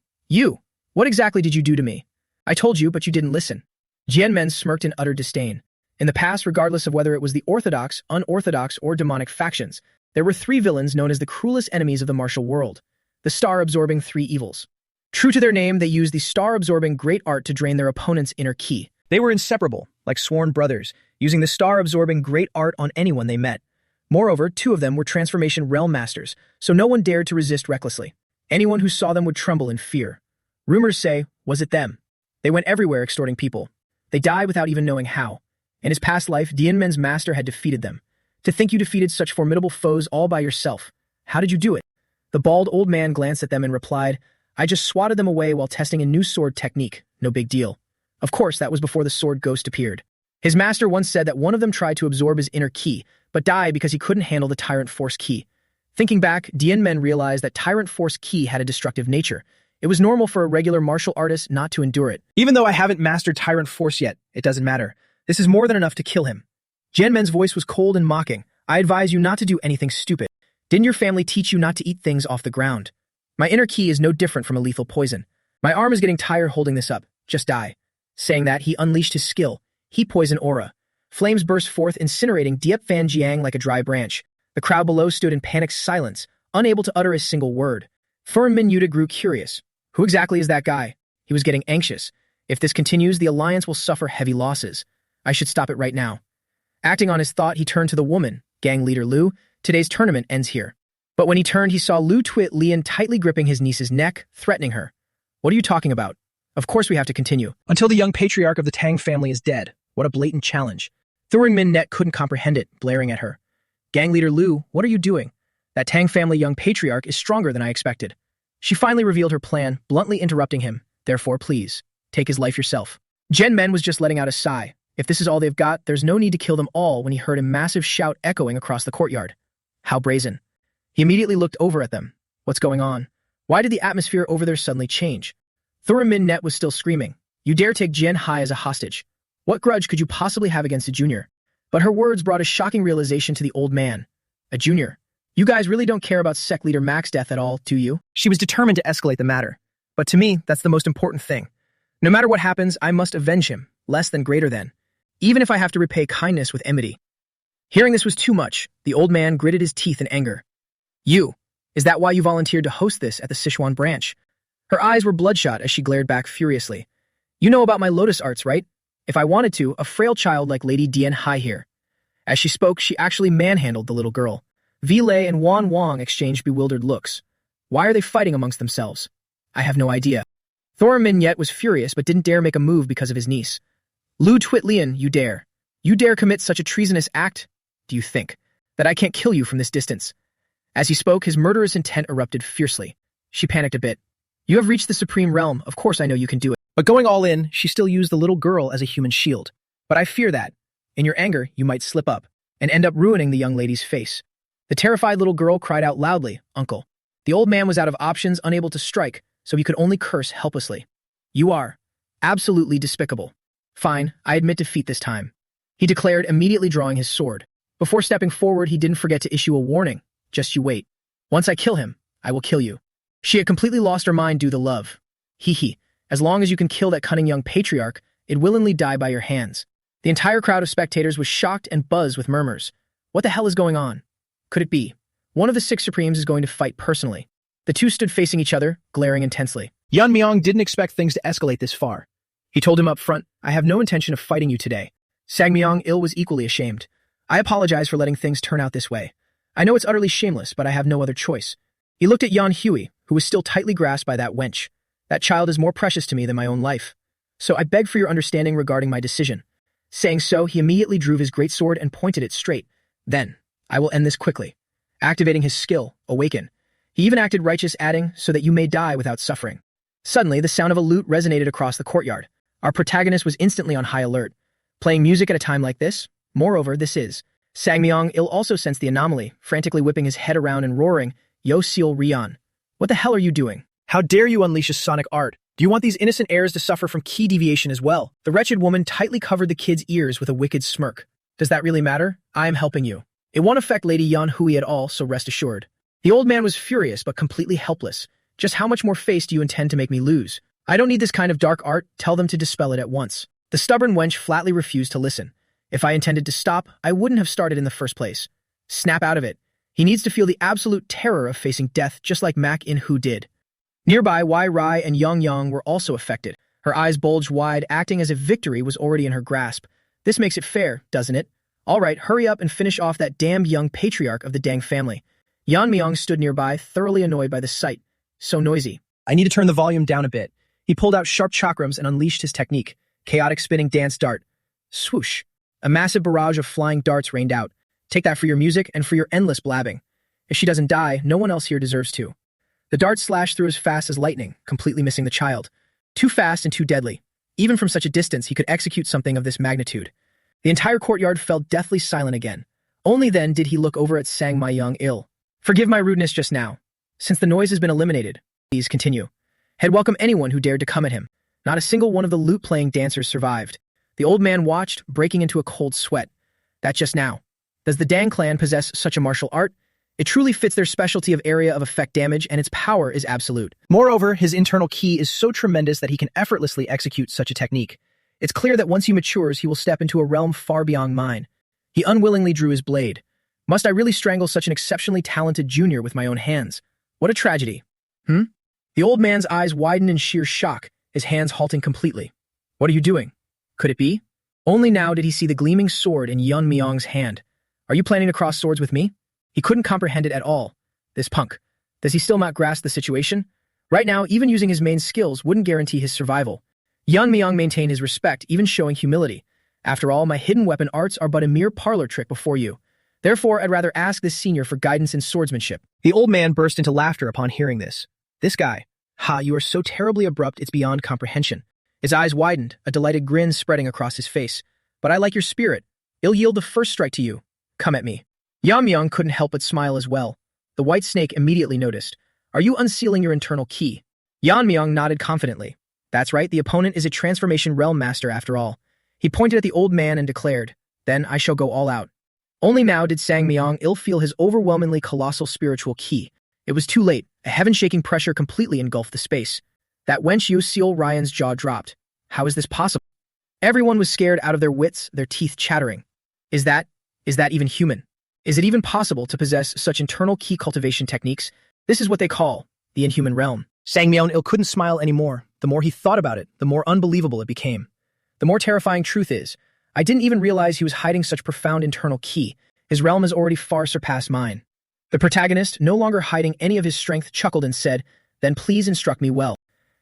What exactly did you do to me? I told you, but you didn't listen. Dien Men smirked in utter disdain. In the past, regardless of whether it was the orthodox, unorthodox, or demonic factions, there were three villains known as the cruelest enemies of the martial world, the star-absorbing three evils. True to their name, they used the star-absorbing great art to drain their opponent's inner ki. They were inseparable, like sworn brothers, using the star-absorbing great art on anyone they met. Moreover, two of them were transformation realm masters, so no one dared to resist recklessly. Anyone who saw them would tremble in fear. Rumors say, was it them? They went everywhere extorting people. They died without even knowing how. In his past life, Dien Men's master had defeated them. To think you defeated such formidable foes all by yourself. How did you do it? The bald old man glanced at them and replied, I just swatted them away while testing a new sword technique. No big deal. Of course, that was before the sword ghost appeared. His master once said that one of them tried to absorb his inner ki, but died because he couldn't handle the Tyrant Force ki. Thinking back, Dien Men realized that Tyrant Force ki had a destructive nature. It was normal for a regular martial artist not to endure it. Even though I haven't mastered Tyrant Force yet, it doesn't matter. This is more than enough to kill him. Dien Men's voice was cold and mocking. I advise you not to do anything stupid. Didn't your family teach you not to eat things off the ground? My inner ki is no different from a lethal poison. My arm is getting tired holding this up. Just die. Saying that, he unleashed his skill. Heat poison aura. Flames burst forth, incinerating Diep Fan Jiang like a dry branch. The crowd below stood in panicked silence, unable to utter a single word. Furin Min Yuta grew curious. Who exactly is that guy? He was getting anxious. If this continues, the Alliance will suffer heavy losses. I should stop it right now. Acting on his thought, he turned to the woman, gang leader Lu. Today's tournament ends here. But when he turned, he saw Lu Twit Lian tightly gripping his niece's neck, threatening her. What are you talking about? Of course we have to continue. Until the young patriarch of the Tang family is dead. What a blatant challenge. Thurin Min Net couldn't comprehend it, blaring at her. Gang leader Lu, what are you doing? That Tang family young patriarch is stronger than I expected. She finally revealed her plan, bluntly interrupting him. Therefore, please, take his life yourself. Gen Men was just letting out a sigh. If this is all they've got, there's no need to kill them all when he heard a massive shout echoing across the courtyard. How brazen. He immediately looked over at them. What's going on? Why did the atmosphere over there suddenly change? Thurin Min Net was still screaming. You dare take Jian Hai as a hostage. What grudge could you possibly have against a junior? But her words brought a shocking realization to the old man. A junior? You guys really don't care about sect leader Mac's death at all, do you? She was determined to escalate the matter. But to me, that's the most important thing. No matter what happens, I must avenge him, less than greater than. Even if I have to repay kindness with enmity. Hearing this was too much. The old man gritted his teeth in anger. You, is that why you volunteered to host this at the Sichuan branch? Her eyes were bloodshot as she glared back furiously. You know about my lotus arts, right? If I wanted to, a frail child like Lady Dian Hai here. As she spoke, she actually manhandled the little girl. Vi Lei and Wan Wang exchanged bewildered looks. Why are they fighting amongst themselves? I have no idea. Thor Minyet was furious but didn't dare make a move because of his niece. Lu Twitlian, you dare. You dare commit such a treasonous act? Do you think that I can't kill you from this distance? As he spoke, his murderous intent erupted fiercely. She panicked a bit. You have reached the supreme realm. Of course I know you can do it. But going all in, she still used the little girl as a human shield. But I fear that, in your anger, you might slip up and end up ruining the young lady's face. The terrified little girl cried out loudly, Uncle. The old man was out of options, unable to strike, so he could only curse helplessly. You are absolutely despicable. Fine, I admit defeat this time, he declared, immediately drawing his sword. Before stepping forward, he didn't forget to issue a warning. Just you wait. Once I kill him, I will kill you. She had completely lost her mind due to love. Hee. As long as you can kill that cunning young patriarch, it'd willingly die by your hands. The entire crowd of spectators was shocked and buzzed with murmurs. What the hell is going on? Could it be? One of the six Supremes is going to fight personally. The two stood facing each other, glaring intensely. Yan Myong didn't expect things to escalate this far. He told him up front, I have no intention of fighting you today. Sang Myong Il was equally ashamed. I apologize for letting things turn out this way. I know it's utterly shameless, but I have no other choice. He looked at Yan Hui, who was still tightly grasped by that wench. That child is more precious to me than my own life. So I beg for your understanding regarding my decision. Saying so, he immediately drew his great sword and pointed it straight. Then, I will end this quickly. Activating his skill, Awaken. He even acted righteous, adding, so that you may die without suffering. Suddenly, the sound of a lute resonated across the courtyard. Our protagonist was instantly on high alert. Playing music at a time like this? Moreover, this is. Sang-myung-il also sensed the anomaly, frantically whipping his head around and roaring, Yo Seal Rion. What the hell are you doing? How dare you unleash a sonic art? Do you want these innocent heirs to suffer from key deviation as well? The wretched woman tightly covered the kid's ears with a wicked smirk. Does that really matter? I am helping you. It won't affect Lady Yan Hui at all, so rest assured. The old man was furious but completely helpless. Just how much more face do you intend to make me lose? I don't need this kind of dark art. Tell them to dispel it at once. The stubborn wench flatly refused to listen. If I intended to stop, I wouldn't have started in the first place. Snap out of it. He needs to feel the absolute terror of facing death just like Mak In-Hu did. Nearby, Wai Rai and Yang Yang were also affected. Her eyes bulged wide, acting as if victory was already in her grasp. This makes it fair, doesn't it? All right, hurry up and finish off that damned young patriarch of the Dang family. Yan Myung stood nearby, thoroughly annoyed by the sight. So noisy. I need to turn the volume down a bit. He pulled out sharp chakrams and unleashed his technique. Chaotic spinning dance dart. Swoosh. A massive barrage of flying darts rained out. Take that for your music and for your endless blabbing. If she doesn't die, no one else here deserves to. The dart slashed through as fast as lightning, completely missing the child. Too fast and too deadly. Even from such a distance, he could execute something of this magnitude. The entire courtyard fell deathly silent again. Only then did he look over at Sang-myung-il. Forgive my rudeness just now. Since the noise has been eliminated, please continue. Had welcome anyone who dared to come at him. Not a single one of the lute-playing dancers survived. The old man watched, breaking into a cold sweat. That's just now. Does the Dang clan possess such a martial art? It truly fits their specialty of area of effect damage, and its power is absolute. Moreover, his internal ki is so tremendous that he can effortlessly execute such a technique. It's clear that once he matures, he will step into a realm far beyond mine. He unwillingly drew his blade. Must I really strangle such an exceptionally talented junior with my own hands? What a tragedy. The old man's eyes widened in sheer shock, his hands halting completely. What are you doing? Could it be? Only now did he see the gleaming sword in Yun Myong's hand. Are you planning to cross swords with me? He couldn't comprehend it at all. This punk. Does he still not grasp the situation? Right now, even using his main skills wouldn't guarantee his survival. Yun Myong maintained his respect, even showing humility. After all, my hidden weapon arts are but a mere parlor trick before you. Therefore, I'd rather ask this senior for guidance in swordsmanship. The old man burst into laughter upon hearing this. This guy. Ha, you are so terribly abrupt it's beyond comprehension. His eyes widened, a delighted grin spreading across his face. But I like your spirit. I'll yield the first strike to you. Come at me. Yan Myung couldn't help but smile as well. The white snake immediately noticed. Are you unsealing your internal ki? Yan Myung nodded confidently. That's right, the opponent is a transformation realm master after all. He pointed at the old man and declared, then I shall go all out. Only now did Sang-myung-il feel his overwhelmingly colossal spiritual ki. It was too late. A heaven-shaking pressure completely engulfed the space. That wench Yo Seal Ryan's jaw dropped. How is this possible? Everyone was scared out of their wits, their teeth chattering. Is that even human? Is it even possible to possess such internal ki cultivation techniques? This is what they call the inhuman realm. Sang-myung-il couldn't smile anymore. The more he thought about it, the more unbelievable it became. The more terrifying truth is, I didn't even realize he was hiding such profound internal ki. His realm has already far surpassed mine. The protagonist, no longer hiding any of his strength, chuckled and said, then please instruct me well.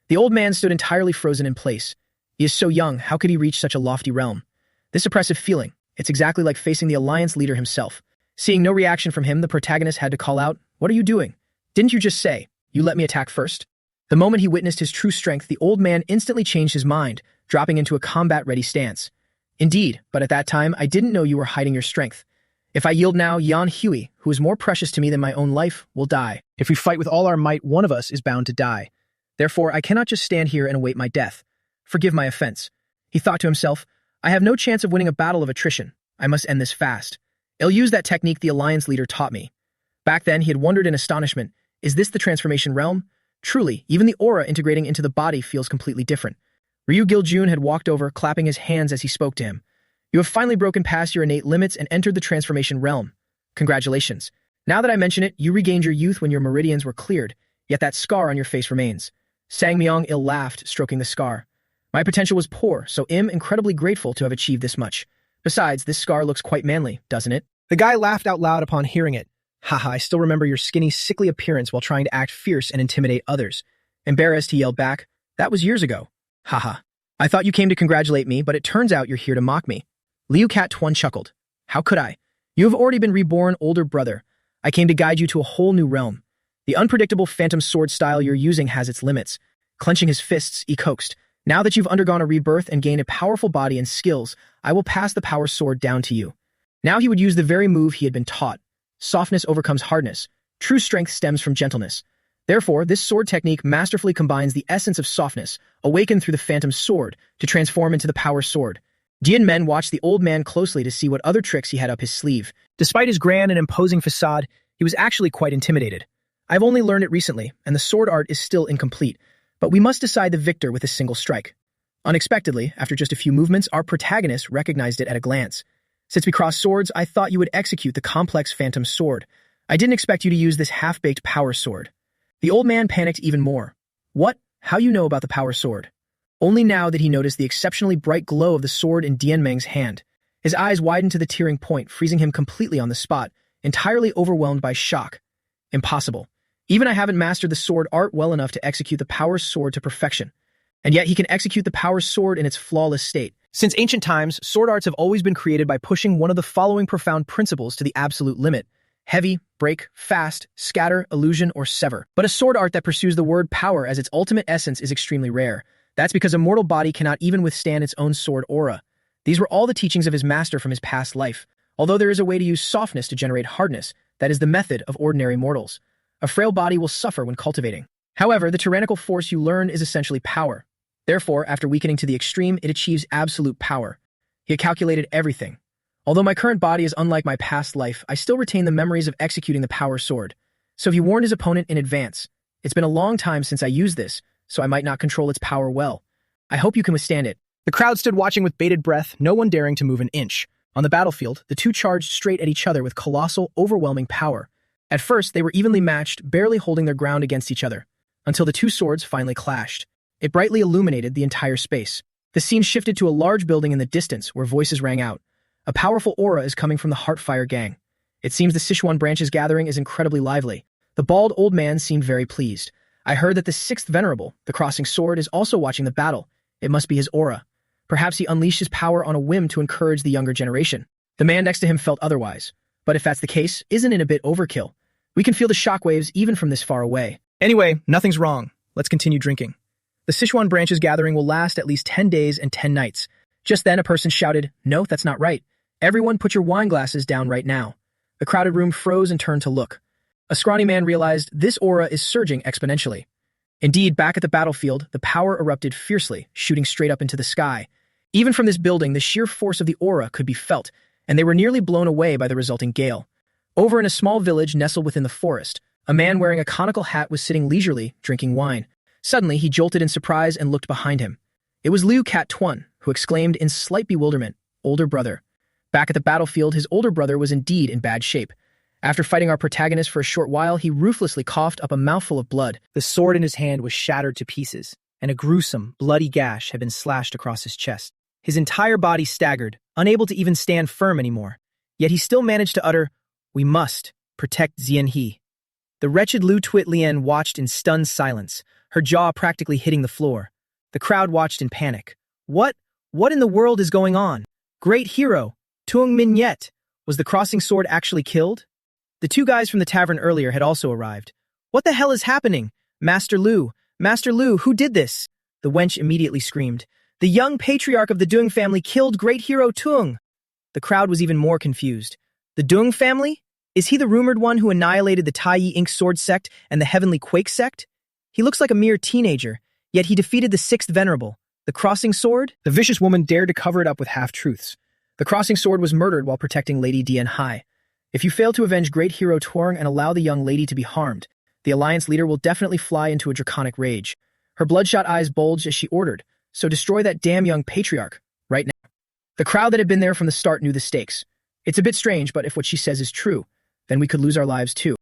The old man stood entirely frozen in place. He is so young, how could he reach such a lofty realm? This oppressive feeling, it's exactly like facing the Alliance leader himself. Seeing no reaction from him, the protagonist had to call out, what are you doing? Didn't you just say, you let me attack first? The moment he witnessed his true strength, the old man instantly changed his mind, dropping into a combat-ready stance. Indeed, but at that time, I didn't know you were hiding your strength. If I yield now, Yan Hui, who is more precious to me than my own life, will die. If we fight with all our might, one of us is bound to die. Therefore, I cannot just stand here and await my death. Forgive my offense. He thought to himself, I have no chance of winning a battle of attrition. I must end this fast. I'll use that technique the Alliance leader taught me. Back then, he had wondered in astonishment, is this the transformation realm? Truly, even the aura integrating into the body feels completely different. Ryu Giljun had walked over, clapping his hands as he spoke to him. You have finally broken past your innate limits and entered the transformation realm. Congratulations. Now that I mention it, you regained your youth when your meridians were cleared, yet that scar on your face remains. Sang-myung-il laughed, stroking the scar. My potential was poor, so I'm incredibly grateful to have achieved this much. Besides, this scar looks quite manly, doesn't it? The guy laughed out loud upon hearing it. Haha, I still remember your skinny, sickly appearance while trying to act fierce and intimidate others. Embarrassed, he yelled back, that was years ago. Haha. I thought you came to congratulate me, but it turns out you're here to mock me. Liu Cat Tuan chuckled. How could I? You have already been reborn, older brother. I came to guide you to a whole new realm. The unpredictable phantom sword style you're using has its limits. Clenching his fists, he coaxed. Now that you've undergone a rebirth and gained a powerful body and skills, I will pass the power sword down to you. Now he would use the very move he had been taught. Softness overcomes hardness. True strength stems from gentleness. Therefore, this sword technique masterfully combines the essence of softness, awakened through the phantom sword, to transform into the power sword. Dian Men watched the old man closely to see what other tricks he had up his sleeve. Despite his grand and imposing facade, he was actually quite intimidated. I've only learned it recently, and the sword art is still incomplete, but we must decide the victor with a single strike. Unexpectedly, after just a few movements, our protagonist recognized it at a glance. Since we crossed swords, I thought you would execute the complex phantom sword. I didn't expect you to use this half-baked power sword. The old man panicked even more. What? How you know about the power sword? Only now did he notice the exceptionally bright glow of the sword in Dian Meng's hand. His eyes widened to the tearing point, freezing him completely on the spot, entirely overwhelmed by shock. Impossible. Even I haven't mastered the sword art well enough to execute the power sword to perfection. And yet he can execute the power sword in its flawless state. Since ancient times, sword arts have always been created by pushing one of the following profound principles to the absolute limit. Heavy, break, fast, scatter, illusion, or sever. But a sword art that pursues the word power as its ultimate essence is extremely rare. That's because a mortal body cannot even withstand its own sword aura. These were all the teachings of his master from his past life. Although there is a way to use softness to generate hardness, that is the method of ordinary mortals. A frail body will suffer when cultivating. However, the tyrannical force you learn is essentially power. Therefore, after weakening to the extreme, it achieves absolute power. He had calculated everything. Although my current body is unlike my past life, I still retain the memories of executing the power sword. So he warned his opponent in advance. It's been a long time since I used this, so I might not control its power well. I hope you can withstand it. The crowd stood watching with bated breath, no one daring to move an inch. On the battlefield, the two charged straight at each other with colossal, overwhelming power. At first, they were evenly matched, barely holding their ground against each other, until the two swords finally clashed. It brightly illuminated the entire space. The scene shifted to a large building in the distance where voices rang out. A powerful aura is coming from the Heartfire gang. It seems the Sichuan branch's gathering is incredibly lively. The bald old man seemed very pleased. I heard that the sixth venerable, the crossing sword, is also watching the battle. It must be his aura. Perhaps he unleashed his power on a whim to encourage the younger generation. The man next to him felt otherwise. But if that's the case, isn't it a bit overkill? We can feel the shockwaves even from this far away. Anyway, nothing's wrong. Let's continue drinking. The Sichuan branch's gathering will last at least 10 days and 10 nights. Just then a person shouted, "No, that's not right. Everyone put your wine glasses down right now." The crowded room froze and turned to look. A scrawny man realized this aura is surging exponentially. Indeed, back at the battlefield, the power erupted fiercely, shooting straight up into the sky. Even from this building, the sheer force of the aura could be felt, and they were nearly blown away by the resulting gale. Over in a small village nestled within the forest, a man wearing a conical hat was sitting leisurely, drinking wine. Suddenly, he jolted in surprise and looked behind him. It was Liu Cat Tuan, who exclaimed in slight bewilderment, "Older brother." Back at the battlefield, his older brother was indeed in bad shape. After fighting our protagonist for a short while, he ruthlessly coughed up a mouthful of blood. The sword in his hand was shattered to pieces, and a gruesome, bloody gash had been slashed across his chest. His entire body staggered, unable to even stand firm anymore. Yet he still managed to utter, "We must protect Xianhe." The wretched Lu Twit Lien watched in stunned silence, her jaw practically hitting the floor. The crowd watched in panic. What in the world is going on? Great hero, Tuong Min Yet. Was the crossing sword actually killed? The two guys from the tavern earlier had also arrived. What the hell is happening? Master Lu, who did this? The wench immediately screamed. The young patriarch of the Dung family killed great hero Tuong. The crowd was even more confused. The Dung family? Is he the rumored one who annihilated the Tai Yi Ink Sword sect and the Heavenly Quake sect? He looks like a mere teenager, yet he defeated the sixth venerable. The crossing sword? The vicious woman dared to cover it up with half-truths. The crossing sword was murdered while protecting Lady Dian Hai. If you fail to avenge great hero Tuong and allow the young lady to be harmed, the Alliance leader will definitely fly into a draconic rage. Her bloodshot eyes bulged as she ordered, so destroy that damn young patriarch, right now. The crowd that had been there from the start knew the stakes. It's a bit strange, but if what she says is true, then we could lose our lives too.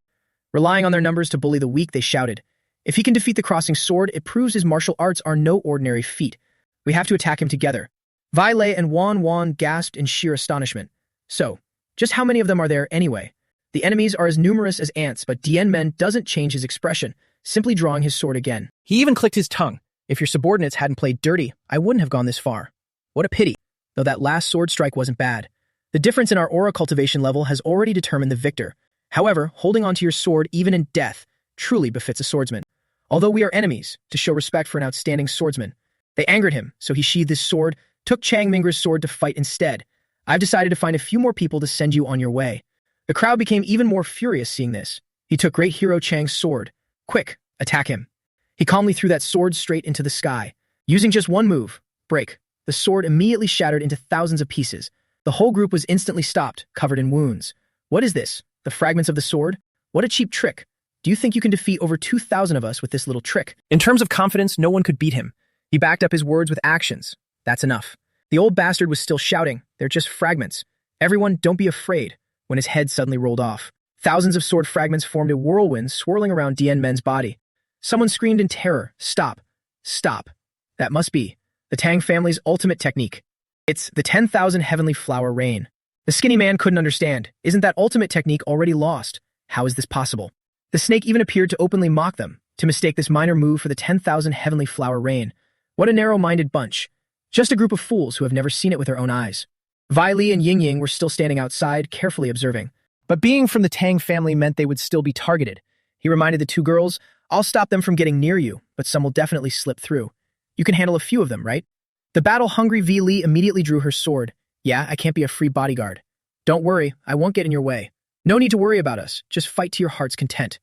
Relying on their numbers to bully the weak, they shouted. If he can defeat the crossing sword, it proves his martial arts are no ordinary feat. We have to attack him together. Vai Lei and Wan gasped in sheer astonishment. So, just how many of them are there anyway? The enemies are as numerous as ants, but Dian Men doesn't change his expression, simply drawing his sword again. He even clicked his tongue. If your subordinates hadn't played dirty, I wouldn't have gone this far. What a pity, though that last sword strike wasn't bad. The difference in our aura cultivation level has already determined the victor. However, holding onto your sword even in death truly befits a swordsman. Although we are enemies, to show respect for an outstanding swordsman, They angered him, so he sheathed his sword, took Chang Mingra's sword to fight instead. I've decided to find a few more people to send you on your way. The crowd became even more furious seeing this. He took great hero Chang's sword. Quick, attack him. He calmly threw that sword straight into the sky. Using just one move, break, the sword immediately shattered into thousands of pieces. The whole group was instantly stopped, covered in wounds. What is this? The fragments of the sword? What a cheap trick. Do you think you can defeat over 2,000 of us with this little trick? In terms of confidence, no one could beat him. He backed up his words with actions. That's enough. The old bastard was still shouting, they're just fragments. Everyone, don't be afraid, when his head suddenly rolled off. Thousands of sword fragments formed a whirlwind swirling around Dien Men's body. Someone screamed in terror, stop, stop. That must be the Tang family's ultimate technique. It's the 10,000 heavenly flower rain. The skinny man couldn't understand. Isn't that ultimate technique already lost? How is this possible? The snake even appeared to openly mock them, to mistake this minor move for the 10,000 heavenly flower rain. What a narrow-minded bunch. Just a group of fools who have never seen it with their own eyes. Vi Li and Ying Ying were still standing outside, carefully observing. But being from the Tang family meant they would still be targeted. He reminded the two girls, I'll stop them from getting near you, but some will definitely slip through. You can handle a few of them, right? The battle-hungry Vi Li immediately drew her sword. Yeah, I can't be a free bodyguard. Don't worry, I won't get in your way. No need to worry about us, just fight to your heart's content.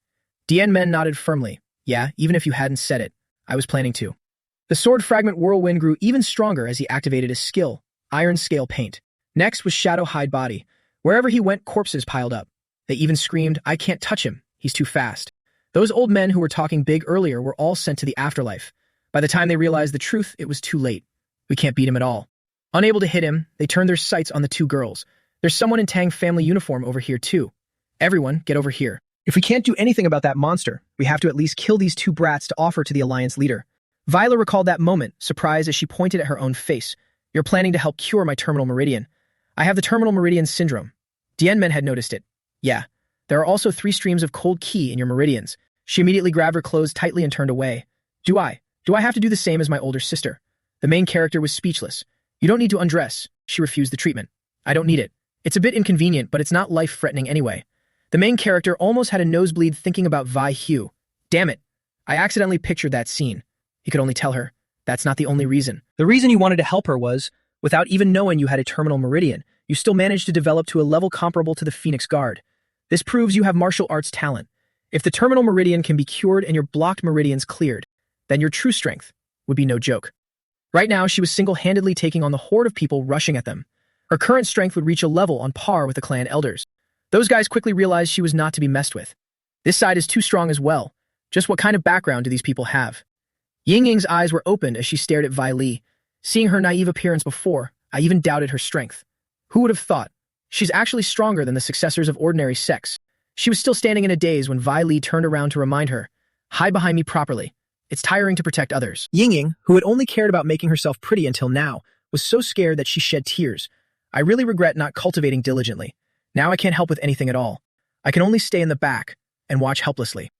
Dien Men nodded firmly. Yeah, even if you hadn't said it, I was planning to. The sword fragment whirlwind grew even stronger as he activated his skill, Iron Scale Paint. Next was Shadow Hide Body. Wherever he went, corpses piled up. They even screamed, I can't touch him, he's too fast. Those old men who were talking big earlier were all sent to the afterlife. By the time they realized the truth, it was too late. We can't beat him at all. Unable to hit him, they turned their sights on the two girls. There's someone in Tang family uniform over here too. Everyone, get over here. If we can't do anything about that monster, we have to at least kill these two brats to offer to the Alliance leader. Viola recalled that moment, surprised as she pointed at her own face. You're planning to help cure my terminal meridian. I have the terminal meridian syndrome. Dien Men had noticed it. Yeah, there are also 3 streams of cold ki in your meridians. She immediately grabbed her clothes tightly and turned away. Do I have to do the same as my older sister? The main character was speechless. You don't need to undress. She refused the treatment. I don't need it. It's a bit inconvenient, but it's not life-threatening anyway. The main character almost had a nosebleed thinking about Vi Hugh. Damn it. I accidentally pictured that scene. He could only tell her, that's not the only reason. The reason you wanted to help her was, without even knowing you had a terminal meridian, you still managed to develop to a level comparable to the Phoenix Guard. This proves you have martial arts talent. If the terminal meridian can be cured and your blocked meridians cleared, then your true strength would be no joke. Right now, she was single-handedly taking on the horde of people rushing at them. Her current strength would reach a level on par with the clan elders. Those guys quickly realized she was not to be messed with. This side is too strong as well. Just what kind of background do these people have? Ying Ying's eyes were opened as she stared at Vi Li. Seeing her naive appearance before, I even doubted her strength. Who would have thought? She's actually stronger than the successors of ordinary sex. She was still standing in a daze when Vi Li turned around to remind her, hide behind me properly. It's tiring to protect others. Ying Ying, who had only cared about making herself pretty until now, was so scared that she shed tears. I really regret not cultivating diligently. Now I can't help with anything at all. I can only stay in the back and watch helplessly.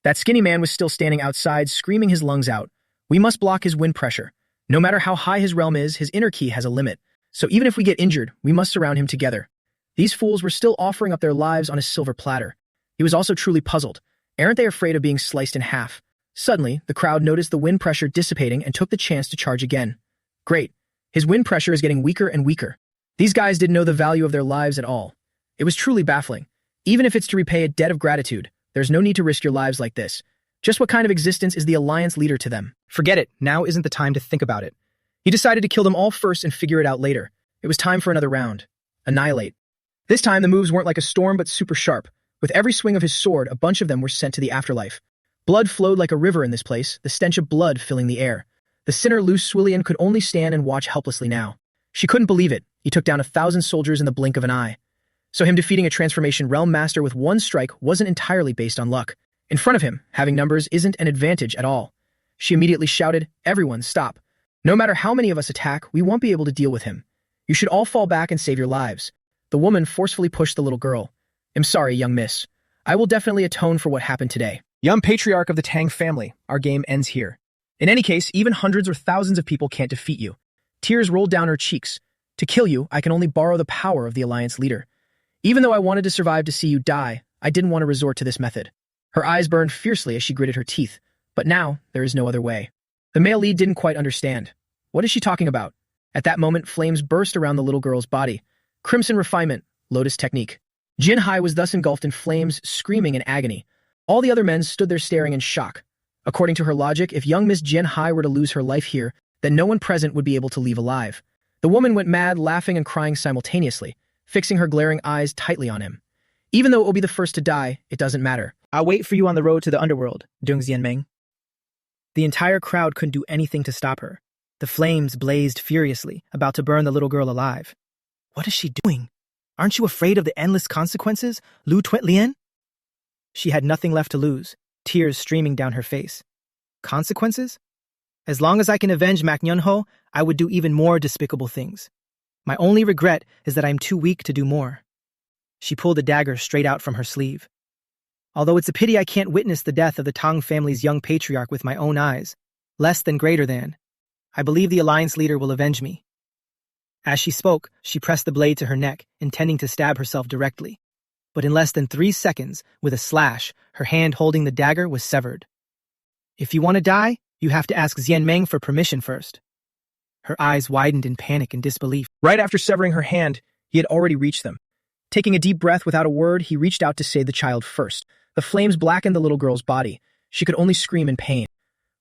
That skinny man was still standing outside, screaming his lungs out. We must block his wind pressure. No matter how high his realm is, his inner ki has a limit. So even if we get injured, we must surround him together. These fools were still offering up their lives on a silver platter. He was also truly puzzled. Aren't they afraid of being sliced in half? Suddenly, the crowd noticed the wind pressure dissipating and took the chance to charge again. Great. His wind pressure is getting weaker and weaker. These guys didn't know the value of their lives at all. It was truly baffling. Even if it's to repay a debt of gratitude, there's no need to risk your lives like this. Just what kind of existence is the Alliance leader to them? Forget it. Now isn't the time to think about it. He decided to kill them all first and figure it out later. It was time for another round. Annihilate. This time, the moves weren't like a storm but super sharp. With every swing of his sword, a bunch of them were sent to the afterlife. Blood flowed like a river in this place, the stench of blood filling the air. The sinner Lu Swillian could only stand and watch helplessly now. She couldn't believe it. He took down 1,000 soldiers in the blink of an eye. So him defeating a transformation realm master with one strike wasn't entirely based on luck. In front of him, having numbers isn't an advantage at all. She immediately shouted, everyone, stop. No matter how many of us attack, we won't be able to deal with him. You should all fall back and save your lives. The woman forcefully pushed the little girl. I'm sorry, young miss. I will definitely atone for what happened today. Young patriarch of the Tang family, our game ends here. In any case, even hundreds or thousands of people can't defeat you. Tears rolled down her cheeks. To kill you, I can only borrow the power of the Alliance leader. Even though I wanted to survive to see you die, I didn't want to resort to this method. Her eyes burned fiercely as she gritted her teeth, but now there is no other way. The male lead didn't quite understand. What is she talking about? At that moment, flames burst around the little girl's body. Crimson refinement, lotus technique. Jin Hai was thus engulfed in flames, screaming in agony. All the other men stood there staring in shock. According to her logic, if young Miss Jin Hai were to lose her life here, then no one present would be able to leave alive. The woman went mad, laughing and crying simultaneously, fixing her glaring eyes tightly on him. Even though it will be the first to die, it doesn't matter. I'll wait for you on the road to the underworld, Dung Xianming. The entire crowd couldn't do anything to stop her. The flames blazed furiously, about to burn the little girl alive. What is she doing? Aren't you afraid of the endless consequences, Lu Tuet-Lien? She had nothing left to lose, tears streaming down her face. Consequences? As long as I can avenge Mak Nyunho, I would do even more despicable things. My only regret is that I'm too weak to do more. She pulled a dagger straight out from her sleeve. Although it's a pity I can't witness the death of the Tang family's young patriarch with my own eyes, less than greater than, I believe the alliance leader will avenge me. As she spoke, she pressed the blade to her neck, intending to stab herself directly. But in less than 3 seconds, with a slash, her hand holding the dagger was severed. If you want to die, you have to ask Xianmeng for permission first. Her eyes widened in panic and disbelief. Right after severing her hand, he had already reached them. Taking a deep breath without a word, he reached out to save the child first. The flames blackened the little girl's body. She could only scream in pain.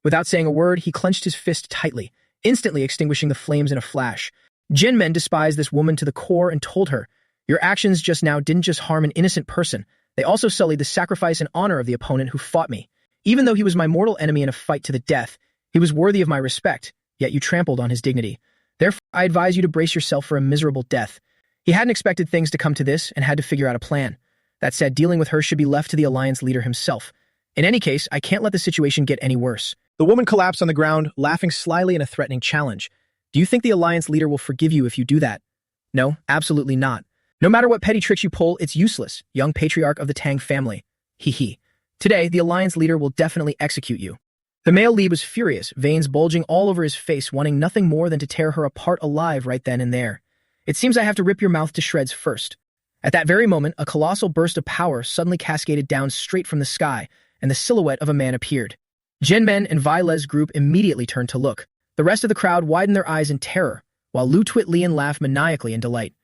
Without saying a word, he clenched his fist tightly, instantly extinguishing the flames in a flash. Jinmen despised this woman to the core and told her, "Your actions just now didn't just harm an innocent person. They also sullied the sacrifice and honor of the opponent who fought me. Even though he was my mortal enemy in a fight to the death, he was worthy of my respect, yet you trampled on his dignity. Therefore, I advise you to brace yourself for a miserable death." He hadn't expected things to come to this and had to figure out a plan. That said, dealing with her should be left to the alliance leader himself. In any case, I can't let the situation get any worse. The woman collapsed on the ground, laughing slyly in a threatening challenge. Do you think the alliance leader will forgive you if you do that? No, absolutely not. No matter what petty tricks you pull, it's useless, young patriarch of the Tang family. Hee. Today, the alliance leader will definitely execute you. The male lead was furious, veins bulging all over his face, wanting nothing more than to tear her apart alive right then and there. It seems I have to rip your mouth to shreds first. At that very moment, a colossal burst of power suddenly cascaded down straight from the sky, and the silhouette of a man appeared. Jinmen and Vaile's group immediately turned to look. The rest of the crowd widened their eyes in terror, while Lu Tuet-Lien laughed maniacally in delight.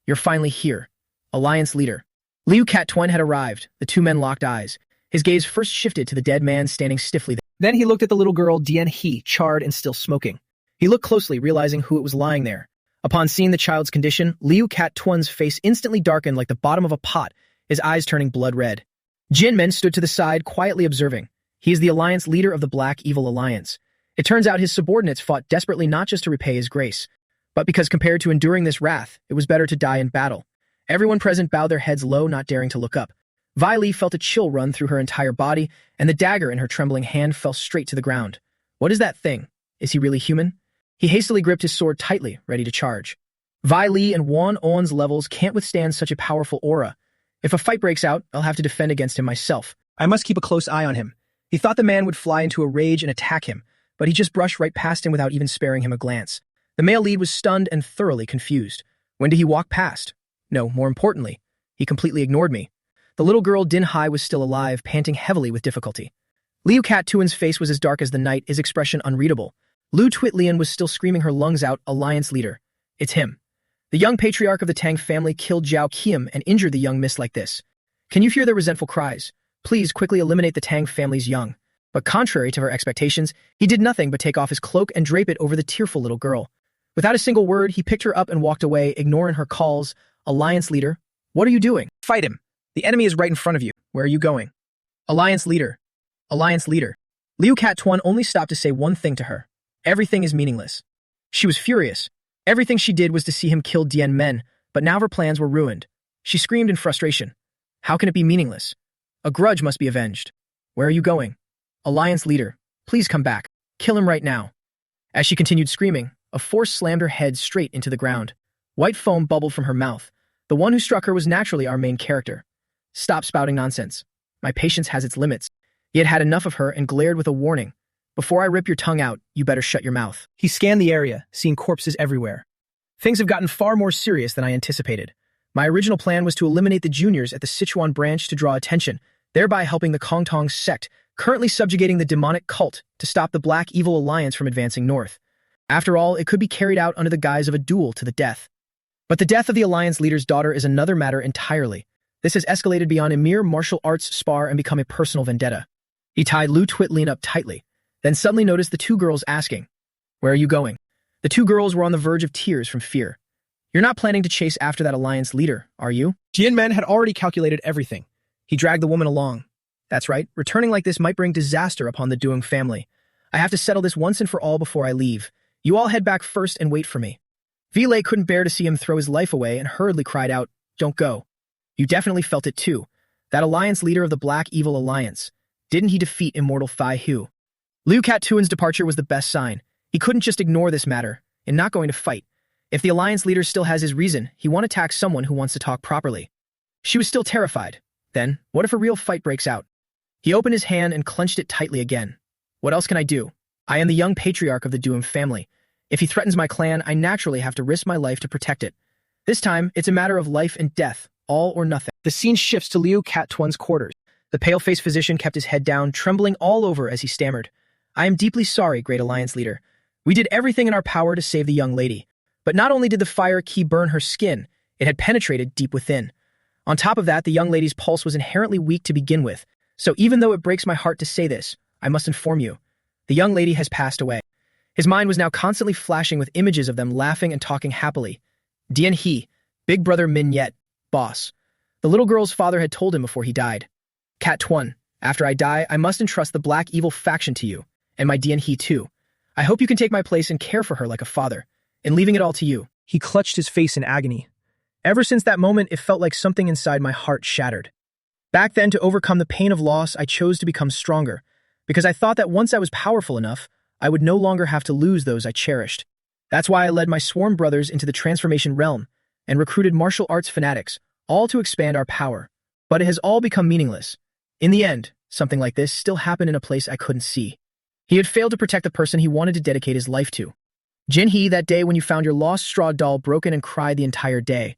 You're finally here. Alliance leader. Liu Cat-Tuan had arrived. The two men locked eyes. His gaze first shifted to the dead man standing stiffly there. Then he looked at the little girl Dian He, charred and still smoking. He looked closely, realizing who it was lying there. Upon seeing the child's condition, Liu Cat-Tuan's face instantly darkened like the bottom of a pot, his eyes turning blood red. Jinmen stood to the side, quietly observing. He is the alliance leader of the Black Evil Alliance. It turns out his subordinates fought desperately not just to repay his grace, but because compared to enduring this wrath, it was better to die in battle. Everyone present bowed their heads low, not daring to look up. Vi Li felt a chill run through her entire body, and the dagger in her trembling hand fell straight to the ground. What is that thing? Is he really human? He hastily gripped his sword tightly, ready to charge. Vi Li and Wan On's levels can't withstand such a powerful aura. If a fight breaks out, I'll have to defend against him myself. I must keep a close eye on him. He thought the man would fly into a rage and attack him, but he just brushed right past him without even sparing him a glance. The male lead was stunned and thoroughly confused. When did he walk past? No, more importantly, he completely ignored me. The little girl Din Hai was still alive, panting heavily with difficulty. Liu Cat-Tuan's face was as dark as the night, his expression unreadable. Lu Tuet-Lien was still screaming her lungs out, alliance leader. It's him. The young patriarch of the Tang family killed Zhao Qian and injured the young miss like this. Can you hear their resentful cries? Please quickly eliminate the Tang family's young. But contrary to her expectations, he did nothing but take off his cloak and drape it over the tearful little girl. Without a single word, he picked her up and walked away, ignoring her calls. Alliance leader, what are you doing? Fight him. The enemy is right in front of you. Where are you going? Alliance leader. Alliance leader. Liu Cat-Tuan only stopped to say one thing to her. Everything is meaningless. She was furious. Everything she did was to see him kill Dian Men, but now her plans were ruined. She screamed in frustration. How can it be meaningless? A grudge must be avenged. Where are you going? Alliance leader, please come back. Kill him right now. As she continued screaming, a force slammed her head straight into the ground. White foam bubbled from her mouth. The one who struck her was naturally our main character. Stop spouting nonsense. My patience has its limits. He had had enough of her and glared with a warning. Before I rip your tongue out, you better shut your mouth. He scanned the area, seeing corpses everywhere. Things have gotten far more serious than I anticipated. My original plan was to eliminate the juniors at the Sichuan branch to draw attention, thereby helping the Kongtong sect, currently subjugating the demonic cult, to stop the Black Evil Alliance from advancing north. After all, it could be carried out under the guise of a duel to the death. But the death of the Alliance leader's daughter is another matter entirely. This has escalated beyond a mere martial arts spar and become a personal vendetta. He tied Lu Twitlin up tightly, then suddenly noticed the two girls asking, "Where are you going?" The two girls were on the verge of tears from fear. "You're not planning to chase after that Alliance leader, are you?" Jianmen had already calculated everything. He dragged the woman along. "That's right, returning like this might bring disaster upon the Duong family. I have to settle this once and for all before I leave. You all head back first and wait for me." Vile couldn't bear to see him throw his life away and hurriedly cried out, "Don't go." You definitely felt it too. That Alliance leader of the Black Evil Alliance. Didn't he defeat immortal Thai Hu? Liu Cat-Tuan's departure was the best sign. He couldn't just ignore this matter, and not going to fight. If the Alliance leader still has his reason, he won't attack someone who wants to talk properly. She was still terrified. Then, what if a real fight breaks out? He opened his hand and clenched it tightly again. What else can I do? I am the young patriarch of the Duong family. If he threatens my clan, I naturally have to risk my life to protect it. This time, it's a matter of life and death, all or nothing. The scene shifts to Liu Cat-Tuan's quarters. The pale-faced physician kept his head down, trembling all over as he stammered. "I am deeply sorry, Great Alliance leader. We did everything in our power to save the young lady. But not only did the fire key burn her skin, it had penetrated deep within. On top of that, the young lady's pulse was inherently weak to begin with. So even though it breaks my heart to say this, I must inform you. The young lady has passed away." His mind was now constantly flashing with images of them laughing and talking happily. Dian He, big brother Min Yet, boss. The little girl's father had told him before he died. "Cat Tuan, after I die, I must entrust the Black Evil faction to you, and my Dian He too. I hope you can take my place and care for her like a father, and leaving it all to you." He clutched his face in agony. Ever since that moment, it felt like something inside my heart shattered. Back then, to overcome the pain of loss, I chose to become stronger, because I thought that once I was powerful enough, I would no longer have to lose those I cherished. That's why I led my sworn brothers into the transformation realm and recruited martial arts fanatics, all to expand our power. But it has all become meaningless. In the end, something like this still happened in a place I couldn't see. He had failed to protect the person he wanted to dedicate his life to. Jin He, that day when you found your lost straw doll broken and cried the entire day.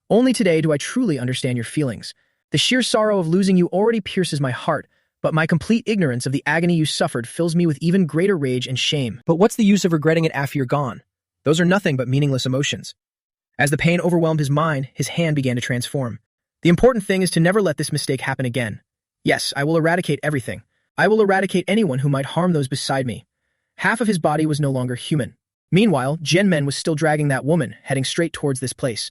Only today do I truly understand your feelings. The sheer sorrow of losing you already pierces my heart, but my complete ignorance of the agony you suffered fills me with even greater rage and shame. But what's the use of regretting it after you're gone? Those are nothing but meaningless emotions. As the pain overwhelmed his mind, his hand began to transform. The important thing is to never let this mistake happen again. Yes, I will eradicate everything. I will eradicate anyone who might harm those beside me. Half of his body was no longer human. Meanwhile, Jianmen was still dragging that woman, heading straight towards this place.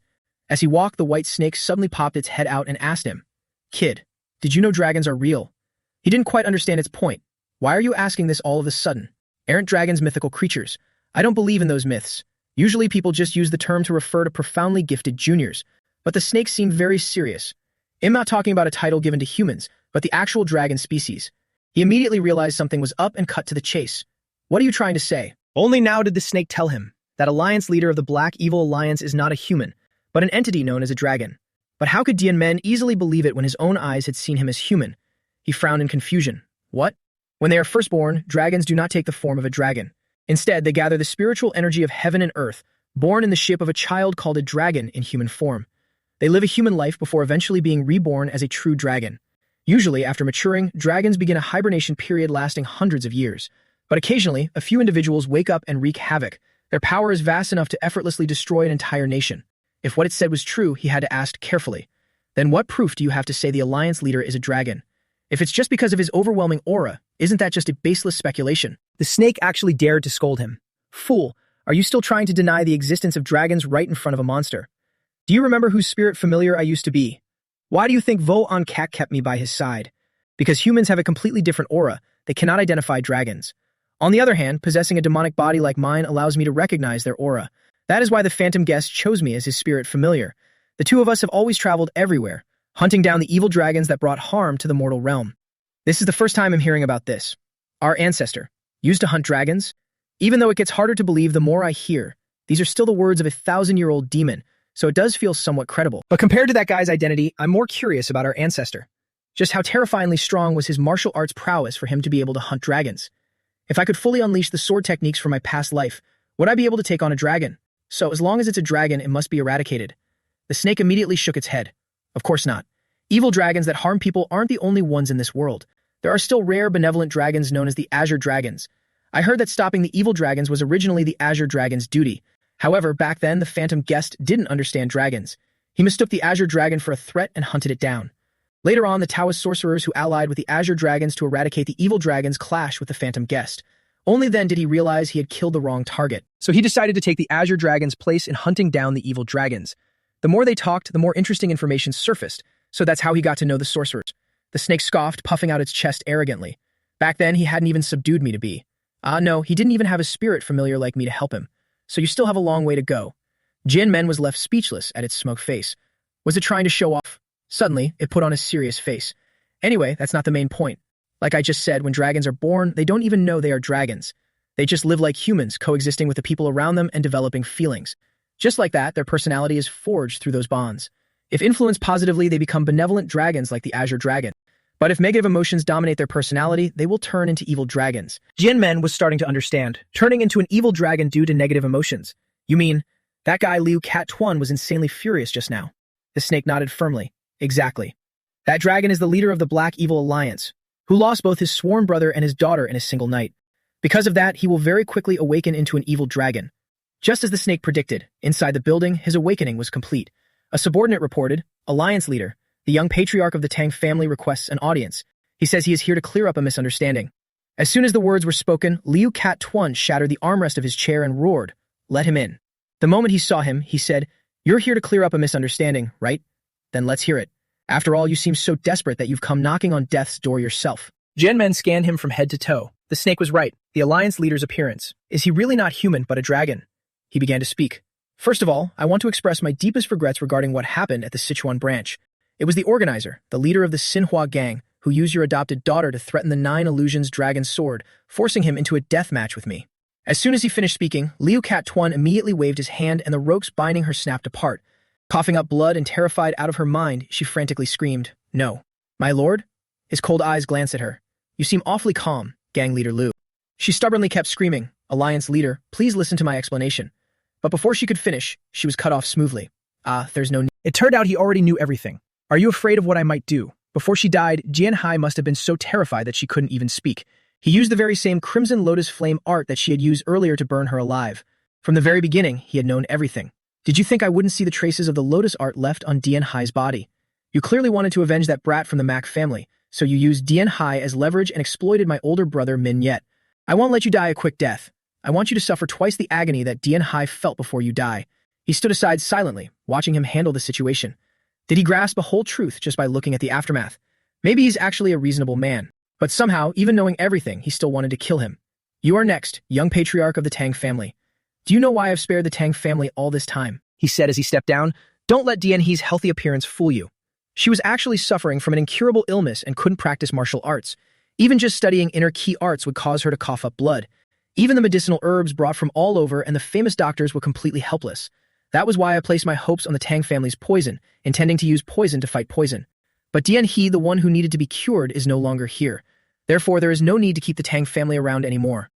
As he walked, the white snake suddenly popped its head out and asked him, "Kid, did you know dragons are real?" He didn't quite understand its point. "Why are you asking this all of a sudden? Aren't dragons mythical creatures? I don't believe in those myths. Usually people just use the term to refer to profoundly gifted juniors. But the snake seemed very serious. I'm not talking about a title given to humans, but the actual dragon species." He immediately realized something was up and cut to the chase. "What are you trying to say?" Only now did the snake tell him that Alliance leader of the Black Evil Alliance is not a human, but an entity known as a dragon. But how could Dianmen easily believe it when his own eyes had seen him as human? He frowned in confusion. What? When they are first born, dragons do not take the form of a dragon. Instead, they gather the spiritual energy of heaven and earth, born in the shape of a child called a dragon in human form. They live a human life before eventually being reborn as a true dragon. Usually, after maturing, dragons begin a hibernation period lasting hundreds of years. But occasionally, a few individuals wake up and wreak havoc. Their power is vast enough to effortlessly destroy an entire nation. If what it said was true, he had to ask carefully. Then what proof do you have to say the Alliance leader is a dragon? If it's just because of his overwhelming aura, isn't that just a baseless speculation? The snake actually dared to scold him. "Fool, are you still trying to deny the existence of dragons right in front of a monster? Do you remember whose spirit familiar I used to be? Why do you think Vo An Cat kept me by his side? Because humans have a completely different aura. They cannot identify dragons. On the other hand, possessing a demonic body like mine allows me to recognize their aura. That is why the Phantom Guest chose me as his spirit familiar. The two of us have always traveled everywhere, hunting down the evil dragons that brought harm to the mortal realm. This is the first time I'm hearing about this. Our ancestor used to hunt dragons? Even though it gets harder to believe the more I hear, these are still the words of a 1,000-year-old demon, so it does feel somewhat credible. But compared to that guy's identity, I'm more curious about our ancestor. Just how terrifyingly strong was his martial arts prowess for him to be able to hunt dragons? If I could fully unleash the sword techniques from my past life, would I be able to take on a dragon? So as long as it's a dragon, it must be eradicated. The snake immediately shook its head. Of course not. Evil dragons that harm people aren't the only ones in this world. There are still rare benevolent dragons known as the Azure Dragons. I heard that stopping the evil dragons was originally the Azure Dragon's duty. However, back then, the phantom guest didn't understand dragons. He mistook the Azure Dragon for a threat and hunted it down. Later on, the Taoist sorcerers who allied with the Azure Dragons to eradicate the evil dragons clashed with the phantom guest. Only then did he realize he had killed the wrong target. So he decided to take the Azure Dragon's place in hunting down the evil dragons. The more they talked, the more interesting information surfaced, so that's how he got to know the sorcerers. The snake scoffed, puffing out its chest arrogantly. Back then, he hadn't even subdued me to be. No, he didn't even have a spirit familiar like me to help him. So you still have a long way to go. Jin Men was left speechless at its smug face. Was it trying to show off? Suddenly, it put on a serious face. Anyway, that's not the main point. Like I just said, when dragons are born, they don't even know they are dragons. They just live like humans, coexisting with the people around them and developing feelings. Just like that, their personality is forged through those bonds. If influenced positively, they become benevolent dragons like the Azure Dragon. But if negative emotions dominate their personality, they will turn into evil dragons. Jin Men was starting to understand, turning into an evil dragon due to negative emotions. You mean, that guy Liu Cat Tuan was insanely furious just now? The snake nodded firmly. Exactly. That dragon is the leader of the Black Evil Alliance, who lost both his sworn brother and his daughter in a single night. Because of that, he will very quickly awaken into an evil dragon. Just as the snake predicted, inside the building, his awakening was complete. A subordinate reported, Alliance leader, the young patriarch of the Tang family requests an audience. He says he is here to clear up a misunderstanding. As soon as the words were spoken, Liu Cat Tuan shattered the armrest of his chair and roared, "Let him in." The moment he saw him, he said, "You're here to clear up a misunderstanding, right? Then let's hear it. After all, you seem so desperate that you've come knocking on death's door yourself." Jin Men scanned him from head to toe. The snake was right. The Alliance leader's appearance. Is he really not human, but a dragon? He began to speak. First of all, I want to express my deepest regrets regarding what happened at the Sichuan branch. It was the organizer, the leader of the Xinhua gang, who used your adopted daughter to threaten the Nine Illusions dragon sword, forcing him into a death match with me. As soon as he finished speaking, Liu Cat Tuan immediately waved his hand and the ropes binding her snapped apart. Coughing up blood and terrified out of her mind, she frantically screamed, "No." "My lord?" His cold eyes glanced at her. "You seem awfully calm, gang leader Liu." She stubbornly kept screaming, "Alliance leader, please listen to my explanation." But before she could finish, she was cut off smoothly. There's no need. It turned out he already knew everything. Are you afraid of what I might do? Before she died, Jian Hai must have been so terrified that she couldn't even speak. He used the very same Crimson Lotus Flame art that she had used earlier to burn her alive. From the very beginning, he had known everything. Did you think I wouldn't see the traces of the Lotus art left on Dian Hai's body? You clearly wanted to avenge that brat from the Mac family, so you used Dian Hai as leverage and exploited my older brother Min Yet. I won't let you die a quick death. I want you to suffer twice the agony that Dian Hai felt before you die. He stood aside silently, watching him handle the situation. Did he grasp a whole truth just by looking at the aftermath? Maybe he's actually a reasonable man. But somehow, even knowing everything, he still wanted to kill him. You are next, young patriarch of the Tang family. Do you know why I've spared the Tang family all this time? He said as he stepped down. Don't let Dian He's healthy appearance fool you. She was actually suffering from an incurable illness and couldn't practice martial arts. Even just studying inner key arts would cause her to cough up blood. Even the medicinal herbs brought from all over and the famous doctors were completely helpless. That was why I placed my hopes on the Tang family's poison, intending to use poison to fight poison. But Dian He, the one who needed to be cured, is no longer here. Therefore, there is no need to keep the Tang family around anymore.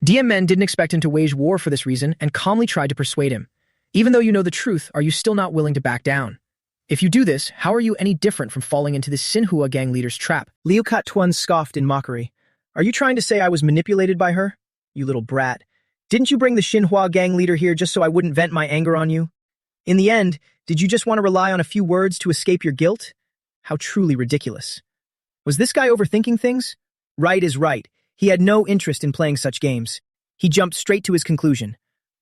Dian Men didn't expect him to wage war for this reason and calmly tried to persuade him. Even though you know the truth, are you still not willing to back down? If you do this, how are you any different from falling into the Xinhua gang leader's trap? Liu Cat Tuan scoffed in mockery. Are you trying to say I was manipulated by her? You little brat. Didn't you bring the Xinhua gang leader here just so I wouldn't vent my anger on you? In the end, did you just want to rely on a few words to escape your guilt? How truly ridiculous. Was this guy overthinking things? Right is right. He had no interest in playing such games. He jumped straight to his conclusion.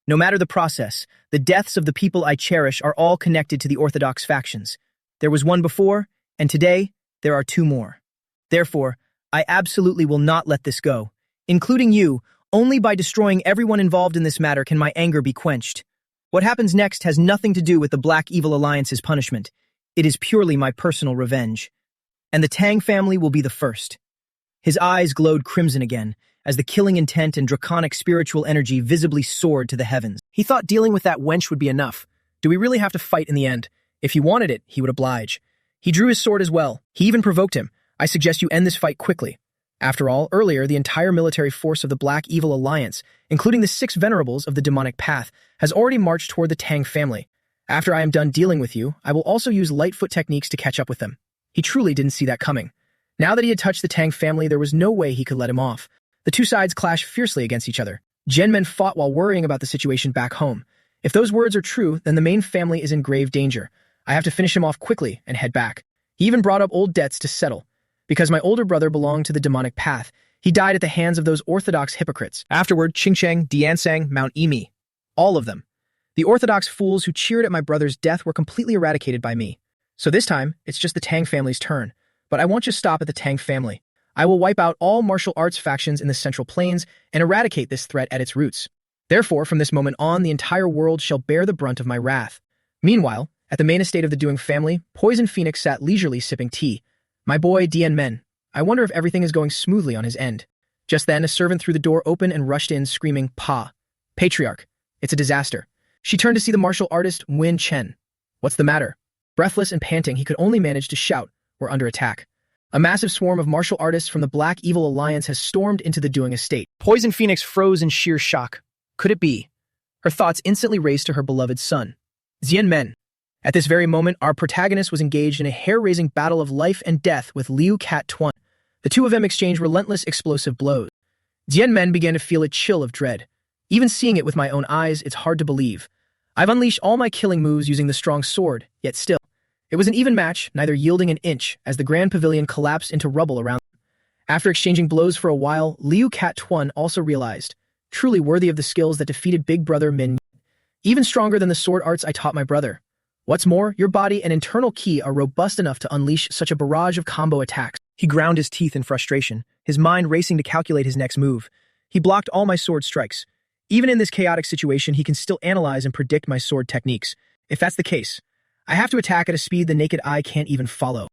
No matter the process, the deaths of the people I cherish are all connected to the orthodox factions. There was one before, and today, there are two more. Therefore, I absolutely will not let this go. Including you, only by destroying everyone involved in this matter can my anger be quenched. What happens next has nothing to do with the Black Evil Alliance's punishment. It is purely my personal revenge. And the Tang family will be the first. His eyes glowed crimson again, as the killing intent and draconic spiritual energy visibly soared to the heavens. He thought dealing with that wench would be enough. Do we really have to fight in the end? If he wanted it, he would oblige. He drew his sword as well. He even provoked him. I suggest you end this fight quickly. After all, earlier, the entire military force of the Black Evil Alliance, including the 6 venerables of the demonic path, has already marched toward the Tang family. After I am done dealing with you, I will also use Lightfoot techniques to catch up with them. He truly didn't see that coming. Now that he had touched the Tang family, there was no way he could let him off. The two sides clash fiercely against each other. Genmen fought while worrying about the situation back home. If those words are true, then the main family is in grave danger. I have to finish him off quickly and head back. He even brought up old debts to settle. Because my older brother belonged to the demonic path, he died at the hands of those orthodox hypocrites. Afterward, Qingcheng, Diansang, Mount Emi. All of them. The orthodox fools who cheered at my brother's death were completely eradicated by me. So this time, it's just the Tang family's turn. But I won't just stop at the Tang family. I will wipe out all martial arts factions in the Central Plains and eradicate this threat at its roots. Therefore, from this moment on, the entire world shall bear the brunt of my wrath. Meanwhile, at the main estate of the Doing family, Poison Phoenix sat leisurely sipping tea. My boy, Dian Men. I wonder if everything is going smoothly on his end. Just then, a servant threw the door open and rushed in, screaming, "Pa! Patriarch! It's a disaster." She turned to see the martial artist, Nguyen Chen. What's the matter? Breathless and panting, he could only manage to shout, "We're under attack." A massive swarm of martial artists from the Black Evil Alliance has stormed into the Doing estate. Poison Phoenix froze in sheer shock. Could it be? Her thoughts instantly raced to her beloved son, Xian Men. At this very moment, our protagonist was engaged in a hair-raising battle of life and death with Liu Cat Tuan. The two of them exchanged relentless, explosive blows. Xian Men began to feel a chill of dread. Even seeing it with my own eyes, it's hard to believe. I've unleashed all my killing moves using the strong sword, yet still. It was an even match, neither yielding an inch, as the Grand Pavilion collapsed into rubble around them. After exchanging blows for a while, Liu Cat Tuan also realized, truly worthy of the skills that defeated Big Brother Min. Even stronger than the sword arts I taught my brother. What's more, your body and internal ki are robust enough to unleash such a barrage of combo attacks. He ground his teeth in frustration, his mind racing to calculate his next move. He blocked all my sword strikes. Even in this chaotic situation, he can still analyze and predict my sword techniques. If that's the case, I have to attack at a speed the naked eye can't even follow.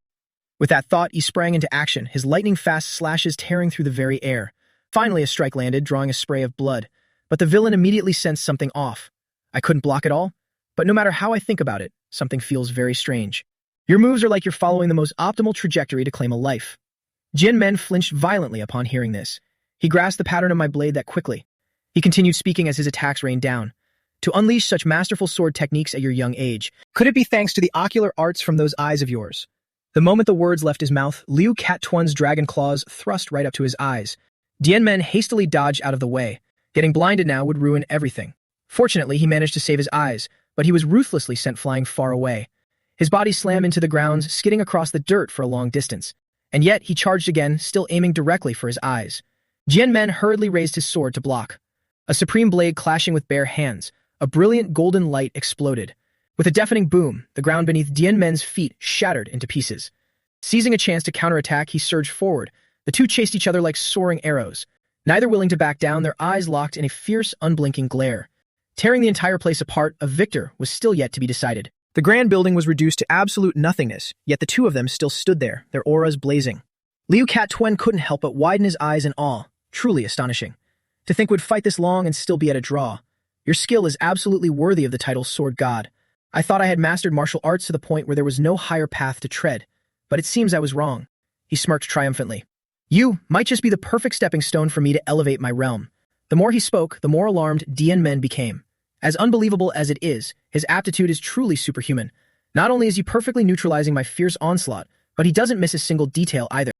With that thought, he sprang into action, his lightning-fast slashes tearing through the very air. Finally, a strike landed, drawing a spray of blood. But the villain immediately sensed something off. I couldn't block it all, but no matter how I think about it, something feels very strange. Your moves are like you're following the most optimal trajectory to claim a life. Jin Men flinched violently upon hearing this. He grasped the pattern of my blade that quickly. He continued speaking as his attacks rained down. To unleash such masterful sword techniques at your young age, could it be thanks to the ocular arts from those eyes of yours? The moment the words left his mouth, Liu Cat Tuan's dragon claws thrust right up to his eyes. Dian Men hastily dodged out of the way. Getting blinded now would ruin everything. Fortunately, he managed to save his eyes, but he was ruthlessly sent flying far away. His body slammed into the ground, skidding across the dirt for a long distance. And yet, he charged again, still aiming directly for his eyes. Jian Men hurriedly raised his sword to block. A supreme blade clashing with bare hands, a brilliant golden light exploded. With a deafening boom, the ground beneath Dian Men's feet shattered into pieces. Seizing a chance to counterattack, he surged forward. The two chased each other like soaring arrows. Neither willing to back down, their eyes locked in a fierce, unblinking glare. Tearing the entire place apart, a victor was still yet to be decided. The grand building was reduced to absolute nothingness, yet the two of them still stood there, their auras blazing. Liu Cat Tuan couldn't help but widen his eyes in awe, truly astonishing. To think we'd fight this long and still be at a draw. Your skill is absolutely worthy of the title Sword God. I thought I had mastered martial arts to the point where there was no higher path to tread, but it seems I was wrong. He smirked triumphantly. You might just be the perfect stepping stone for me to elevate my realm. The more he spoke, the more alarmed Dian Men became. As unbelievable as it is, his aptitude is truly superhuman. Not only is he perfectly neutralizing my fierce onslaught, but he doesn't miss a single detail either.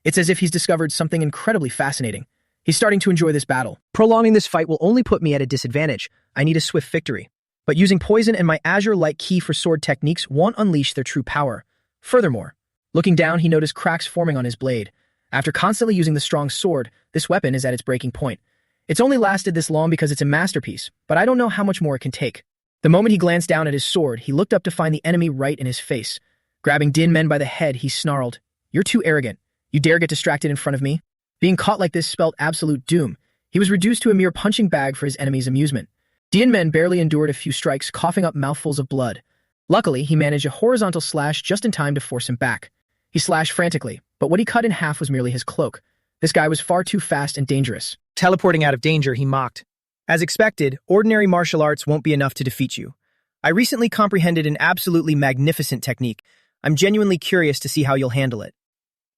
It's as if he's discovered something incredibly fascinating. He's starting to enjoy this battle. Prolonging this fight will only put me at a disadvantage. I need a swift victory. But using poison and my azure-like ki for sword techniques won't unleash their true power. Furthermore, looking down, he noticed cracks forming on his blade. After constantly using the strong sword, this weapon is at its breaking point. It's only lasted this long because it's a masterpiece, but I don't know how much more it can take. The moment he glanced down at his sword, he looked up to find the enemy right in his face. Grabbing Din Men by the head, he snarled, "You're too arrogant. You dare get distracted in front of me?" Being caught like this spelt absolute doom. He was reduced to a mere punching bag for his enemy's amusement. Din Men barely endured a few strikes, coughing up mouthfuls of blood. Luckily, he managed a horizontal slash just in time to force him back. He slashed frantically, but what he cut in half was merely his cloak. This guy was far too fast and dangerous. Teleporting out of danger, he mocked. As expected, ordinary martial arts won't be enough to defeat you. I recently comprehended an absolutely magnificent technique. I'm genuinely curious to see how you'll handle it.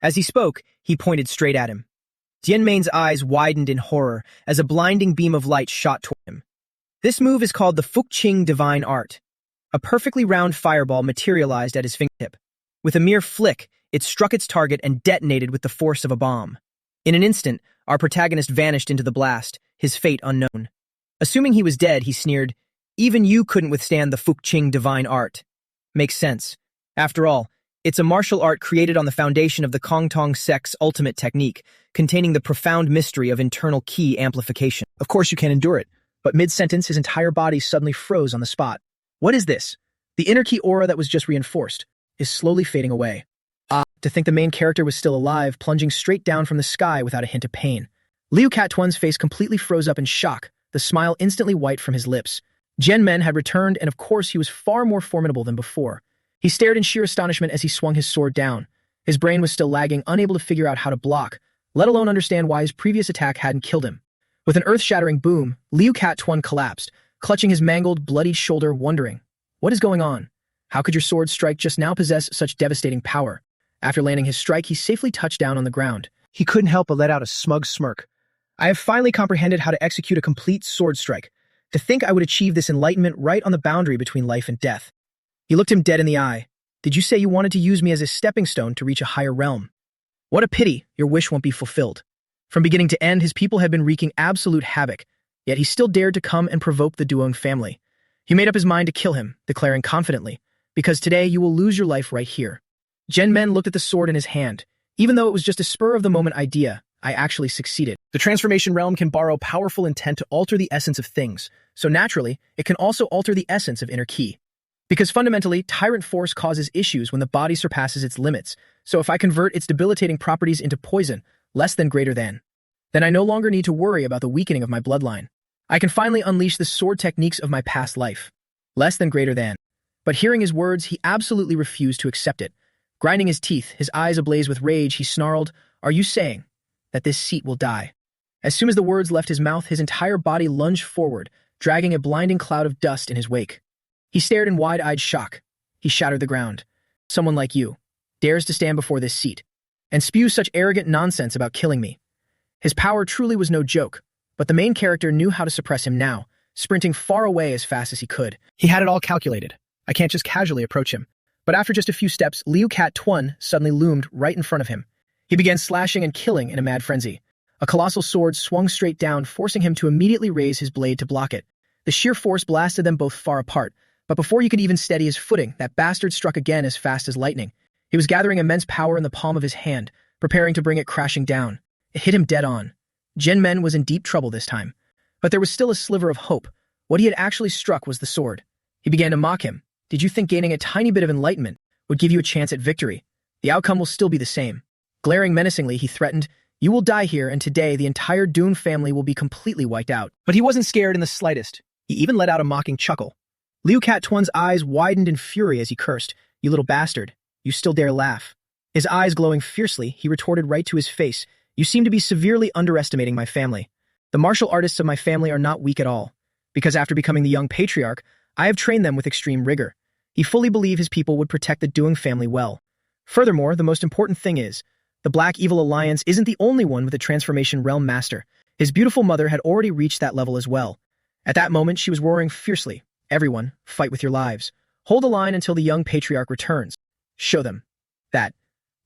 As he spoke, he pointed straight at him. Dian Main's eyes widened in horror as a blinding beam of light shot toward him. This move is called the Fuqing Divine Art. A perfectly round fireball materialized at his fingertip. With a mere flick, it struck its target and detonated with the force of a bomb. In an instant, our protagonist vanished into the blast, his fate unknown. Assuming he was dead, he sneered, "Even you couldn't withstand the Fuqing divine art." Makes sense. After all, it's a martial art created on the foundation of the Kongtong sect's ultimate technique, containing the profound mystery of internal ki amplification. Of course you can't endure it, but mid-sentence his entire body suddenly froze on the spot. What is this? The inner ki aura that was just reinforced is slowly fading away. To think the main character was still alive, plunging straight down from the sky without a hint of pain. Liu Katuan's face completely froze up in shock, the smile instantly white from his lips. Jian Men had returned, and of course he was far more formidable than before. He stared in sheer astonishment as he swung his sword down. His brain was still lagging, unable to figure out how to block, let alone understand why his previous attack hadn't killed him. With an earth-shattering boom, Liu Katuan collapsed, clutching his mangled, bloodied shoulder, wondering, what is going on? How could your sword strike just now possess such devastating power? After landing his strike, he safely touched down on the ground. He couldn't help but let out a smug smirk. I have finally comprehended how to execute a complete sword strike. To think I would achieve this enlightenment right on the boundary between life and death. He looked him dead in the eye. Did you say you wanted to use me as a stepping stone to reach a higher realm? What a pity your wish won't be fulfilled. From beginning to end, his people had been wreaking absolute havoc, yet he still dared to come and provoke the Duong family. He made up his mind to kill him, declaring confidently, because today you will lose your life right here. Jian Men looked at the sword in his hand. Even though it was just a spur-of-the-moment idea, I actually succeeded. The transformation realm can borrow powerful intent to alter the essence of things, so naturally, it can also alter the essence of inner ki. Because fundamentally, tyrant force causes issues when the body surpasses its limits, so if I convert its debilitating properties into poison, less than greater than, then I no longer need to worry about the weakening of my bloodline. I can finally unleash the sword techniques of my past life. Less than greater than. But hearing his words, he absolutely refused to accept it. Grinding his teeth, his eyes ablaze with rage, he snarled, "Are you saying that this seat will die?" As soon as the words left his mouth, his entire body lunged forward, dragging a blinding cloud of dust in his wake. He stared in wide-eyed shock. He shattered the ground. Someone like you dares to stand before this seat and spew such arrogant nonsense about killing me. His power truly was no joke, but the main character knew how to suppress him now, sprinting far away as fast as he could. He had it all calculated. I can't just casually approach him. But after just a few steps, Liu Katuan suddenly loomed right in front of him. He began slashing and killing in a mad frenzy. A colossal sword swung straight down, forcing him to immediately raise his blade to block it. The sheer force blasted them both far apart, but before he could even steady his footing, that bastard struck again as fast as lightning. He was gathering immense power in the palm of his hand, preparing to bring it crashing down. It hit him dead on. Jian Men was in deep trouble this time. But there was still a sliver of hope. What he had actually struck was the sword. He began to mock him. Did you think gaining a tiny bit of enlightenment would give you a chance at victory? The outcome will still be the same. Glaring menacingly, he threatened, "You will die here, and today the entire Dune family will be completely wiped out." But he wasn't scared in the slightest. He even let out a mocking chuckle. Liu Katuan's eyes widened in fury as he cursed, "You little bastard, you still dare laugh." His eyes glowing fiercely, he retorted right to his face, "You seem to be severely underestimating my family. The martial artists of my family are not weak at all, because after becoming the young patriarch, I have trained them with extreme rigor." He fully believed his people would protect the Duong family well. Furthermore, the most important thing is, the Black Evil Alliance isn't the only one with a transformation realm master. His beautiful mother had already reached that level as well. At that moment, she was roaring fiercely, "Everyone, fight with your lives. Hold the line until the young patriarch returns. Show them that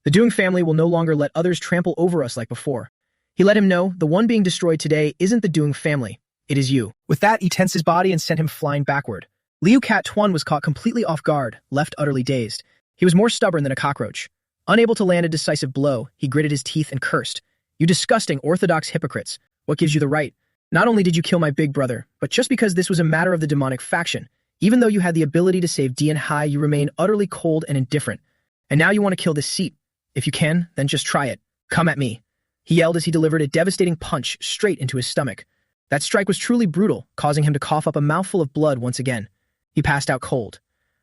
the Duong family will no longer let others trample over us like before." He let him know the one being destroyed today isn't the Duong family, it is you. With that, he tensed his body and sent him flying backward. Liu Katuan was caught completely off guard, left utterly dazed. He was more stubborn than a cockroach. Unable to land a decisive blow, he gritted his teeth and cursed, "You disgusting orthodox hypocrites, what gives you the right? Not only did you kill my big brother, but just because this was a matter of the demonic faction, even though you had the ability to save Dian Hai, you remain utterly cold and indifferent. And now you want to kill this seat. If you can, then just try it. Come at me." He yelled as he delivered a devastating punch straight into his stomach. That strike was truly brutal, causing him to cough up a mouthful of blood once again. He passed out cold.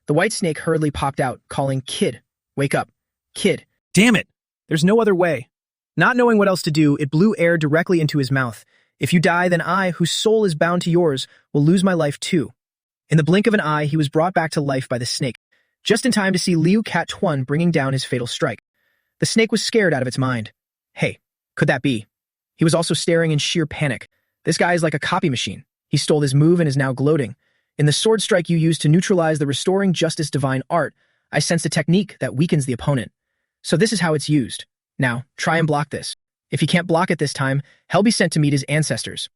The white snake hurriedly popped out, calling, "Kid, wake up. Kid." Damn it! There's no other way. Not knowing what else to do, it blew air directly into his mouth. "If you die, then I, whose soul is bound to yours, will lose my life too." In the blink of an eye, he was brought back to life by the snake, just in time to see Liu Katuan bringing down his fatal strike. The snake was scared out of its mind. Hey, could that be? He was also staring in sheer panic. This guy is like a copy machine. He stole his move and is now gloating. In the sword strike you used to neutralize the restoring justice divine art, I sensed a technique that weakens the opponent. So this is how it's used. Now, try and block this. If he can't block it this time, he'll be sent to meet his ancestors.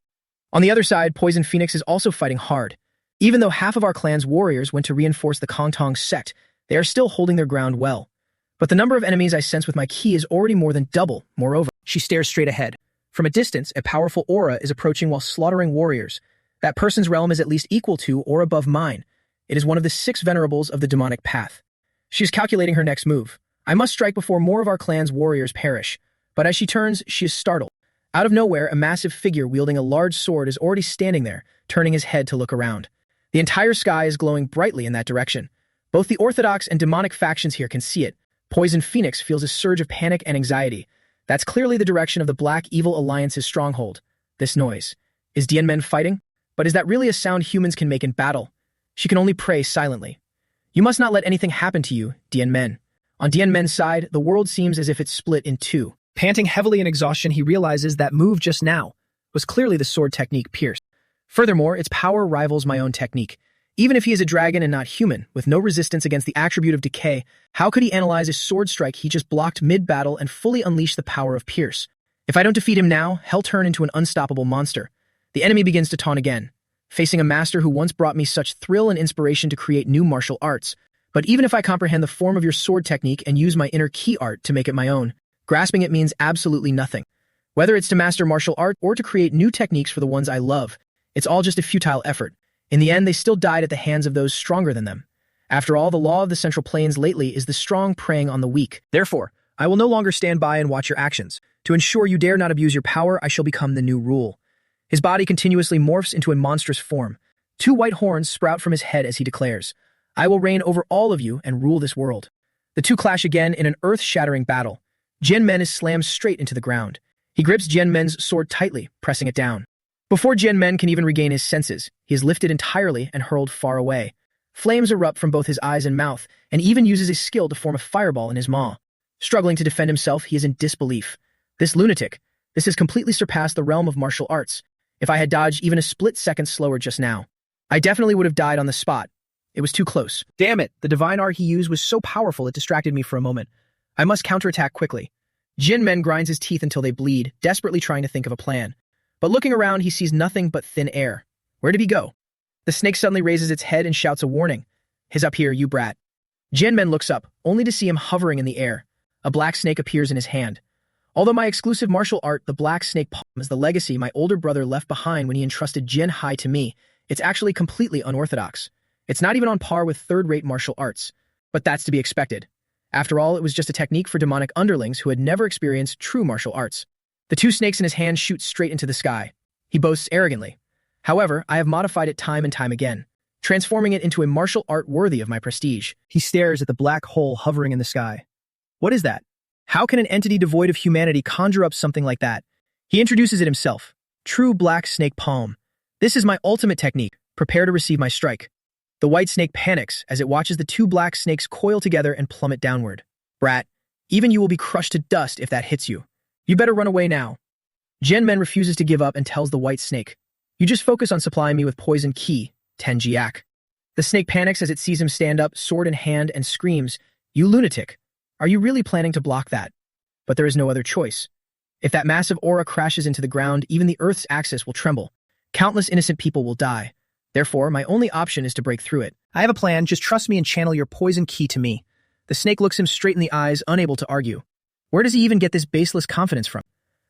On the other side, Poison Phoenix is also fighting hard. Even though half of our clan's warriors went to reinforce the Kongtong sect, they are still holding their ground well. But the number of enemies I sense with my ki is already more than double. Moreover, she stares straight ahead. From a distance, a powerful aura is approaching while slaughtering warriors. That person's realm is at least equal to or above mine. It is one of the 6 venerables of the demonic path. She is calculating her next move. I must strike before more of our clan's warriors perish. But as she turns, she is startled. Out of nowhere, a massive figure wielding a large sword is already standing there, turning his head to look around. The entire sky is glowing brightly in that direction. Both the orthodox and demonic factions here can see it. Poison Phoenix feels a surge of panic and anxiety. That's clearly the direction of the Black Evil Alliance's stronghold. This noise. Is Dianmen fighting? But is that really a sound humans can make in battle? She can only pray silently. You must not let anything happen to you, Dianmen. On Dianmen's side, the world seems as if it's split in two. Panting heavily in exhaustion, he realizes that move just now was clearly the sword technique Pierce. Furthermore, its power rivals my own technique. Even if he is a dragon and not human, with no resistance against the attribute of decay, how could he analyze a sword strike he just blocked mid-battle and fully unleash the power of Pierce? If I don't defeat him now, he'll turn into an unstoppable monster. The enemy begins to taunt again, facing a master who once brought me such thrill and inspiration to create new martial arts. But even if I comprehend the form of your sword technique and use my inner ki art to make it my own, grasping it means absolutely nothing. Whether it's to master martial art or to create new techniques for the ones I love, it's all just a futile effort. In the end, they still died at the hands of those stronger than them. After all, the law of the Central Plains lately is the strong preying on the weak. Therefore, I will no longer stand by and watch your actions. To ensure you dare not abuse your power, I shall become the new rule. His body continuously morphs into a monstrous form. 2 white horns sprout from his head as he declares, I will reign over all of you and rule this world. The two clash again in an earth-shattering battle. Jianmen is slammed straight into the ground. He grips Jianmen's sword tightly, pressing it down. Before Jianmen can even regain his senses, he is lifted entirely and hurled far away. Flames erupt from both his eyes and mouth, and even uses his skill to form a fireball in his maw. Struggling to defend himself, he is in disbelief. This lunatic, this has completely surpassed the realm of martial arts. If I had dodged even a split second slower just now, I definitely would have died on the spot. It was too close. Damn it, the divine art he used was so powerful it distracted me for a moment. I must counterattack quickly. Jianmen grinds his teeth until they bleed, desperately trying to think of a plan. But looking around, he sees nothing but thin air. Where did he go? The snake suddenly raises its head and shouts a warning. His up here, you brat. Jianmen looks up, only to see him hovering in the air. A black snake appears in his hand. Although my exclusive martial art, the black snake palm, is the legacy my older brother left behind when he entrusted Jin Hai to me, it's actually completely unorthodox. It's not even on par with third-rate martial arts. But that's to be expected. After all, it was just a technique for demonic underlings who had never experienced true martial arts. The 2 snakes in his hand shoot straight into the sky. He boasts arrogantly. However, I have modified it time and time again, transforming it into a martial art worthy of my prestige. He stares at the black hole hovering in the sky. What is that? How can an entity devoid of humanity conjure up something like that? He introduces it himself. True black snake palm. This is my ultimate technique. Prepare to receive my strike. The white snake panics as it watches the 2 black snakes coil together and plummet downward. Brat, even you will be crushed to dust if that hits you. You better run away now. Jianmen refuses to give up and tells the white snake, you just focus on supplying me with poison ki, Tenjiak. The snake panics as it sees him stand up, sword in hand, and screams, you lunatic. Are you really planning to block that? But there is no other choice. If that massive aura crashes into the ground, even the Earth's axis will tremble. Countless innocent people will die. Therefore, my only option is to break through it. I have a plan, just trust me and channel your poison ki to me. The snake looks him straight in the eyes, unable to argue. Where does he even get this baseless confidence from?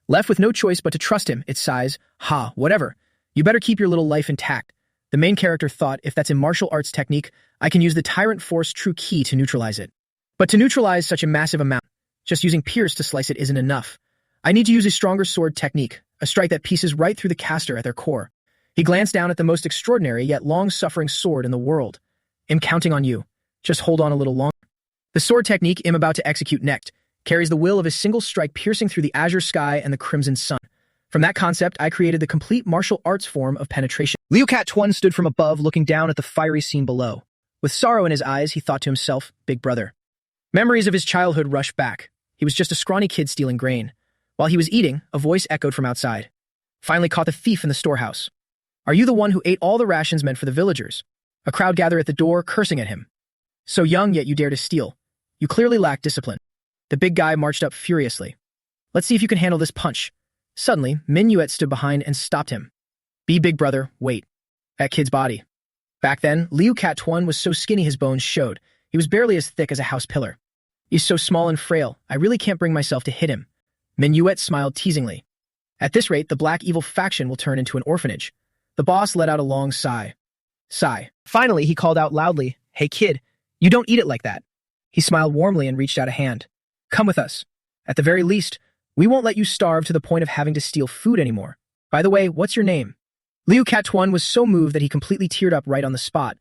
Left with no choice but to trust him, it sighs, ha, whatever. You better keep your little life intact. The main character thought, if that's a martial arts technique, I can use the Tyrant Force True Ki to neutralize it. But to neutralize such a massive amount, just using Pierce to slice it isn't enough. I need to use a stronger sword technique, a strike that pierces right through the caster at their core. He glanced down at the most extraordinary yet long-suffering sword in the world. I'm counting on you. Just hold on a little longer. The sword technique I'm about to execute next carries the will of a single strike piercing through the azure sky and the crimson sun. From that concept, I created the complete martial arts form of penetration. Liu Cat Tuan stood from above, looking down at the fiery scene below. With sorrow in his eyes, he thought to himself, big brother. Memories of his childhood rushed back. He was just a scrawny kid stealing grain. While he was eating, a voice echoed from outside. Finally caught the thief in the storehouse. Are you the one who ate all the rations meant for the villagers? A crowd gathered at the door, cursing at him. So young, yet you dare to steal. You clearly lack discipline. The big guy marched up furiously. Let's see if you can handle this punch. Suddenly, Minuet stood behind and stopped him. Be big brother, wait. That kid's body. Back then, Liu Cat-Tuan was so skinny his bones showed. He was barely as thick as a house pillar. He's so small and frail, I really can't bring myself to hit him. Minuet smiled teasingly. At this rate, the black evil faction will turn into an orphanage. The boss let out a long sigh. Finally, he called out loudly, Hey kid, you don't eat it like that. He smiled warmly and reached out a hand. Come with us. At the very least, we won't let you starve to the point of having to steal food anymore. By the way, what's your name? Liu Cat-Tuan was so moved that he completely teared up right on the spot.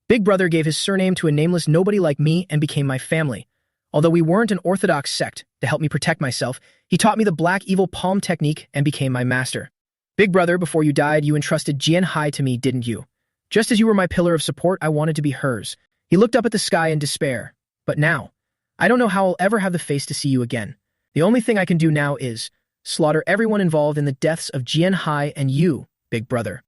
Big brother gave his surname to a nameless nobody like me and became my family. Although we weren't an orthodox sect, to help me protect myself, he taught me the black evil palm technique and became my master. Big brother, before you died, you entrusted Jian Hai to me, didn't you? Just as you were my pillar of support, I wanted to be hers. He looked up at the sky in despair. But now, I don't know how I'll ever have the face to see you again. The only thing I can do now is slaughter everyone involved in the deaths of Jian Hai and you, big brother.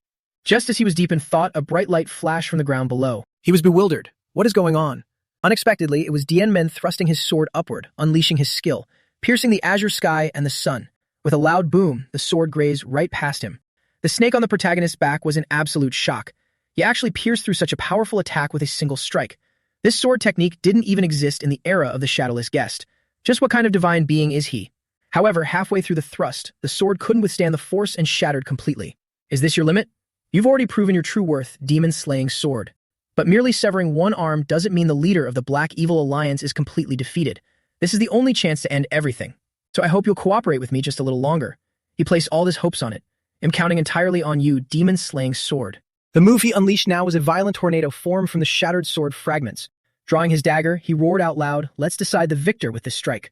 Just as he was deep in thought, a bright light flashed from the ground below. He was bewildered. What is going on? Unexpectedly, it was Dian Men thrusting his sword upward, unleashing his skill, piercing the azure sky and the sun. With a loud boom, the sword grazed right past him. The snake on the protagonist's back was in absolute shock. He actually pierced through such a powerful attack with a single strike. This sword technique didn't even exist in the era of the Shadowless Guest. Just what kind of divine being is he? However, halfway through the thrust, the sword couldn't withstand the force and shattered completely. Is this your limit? You've already proven your true worth, demon-slaying sword. But merely severing one arm doesn't mean the leader of the Black Evil Alliance is completely defeated. This is the only chance to end everything. So I hope you'll cooperate with me just a little longer. He placed all his hopes on it. I'm counting entirely on you, demon-slaying sword. The move he unleashed now was a violent tornado formed from the shattered sword fragments. Drawing his dagger, he roared out loud, let's decide the victor with this strike.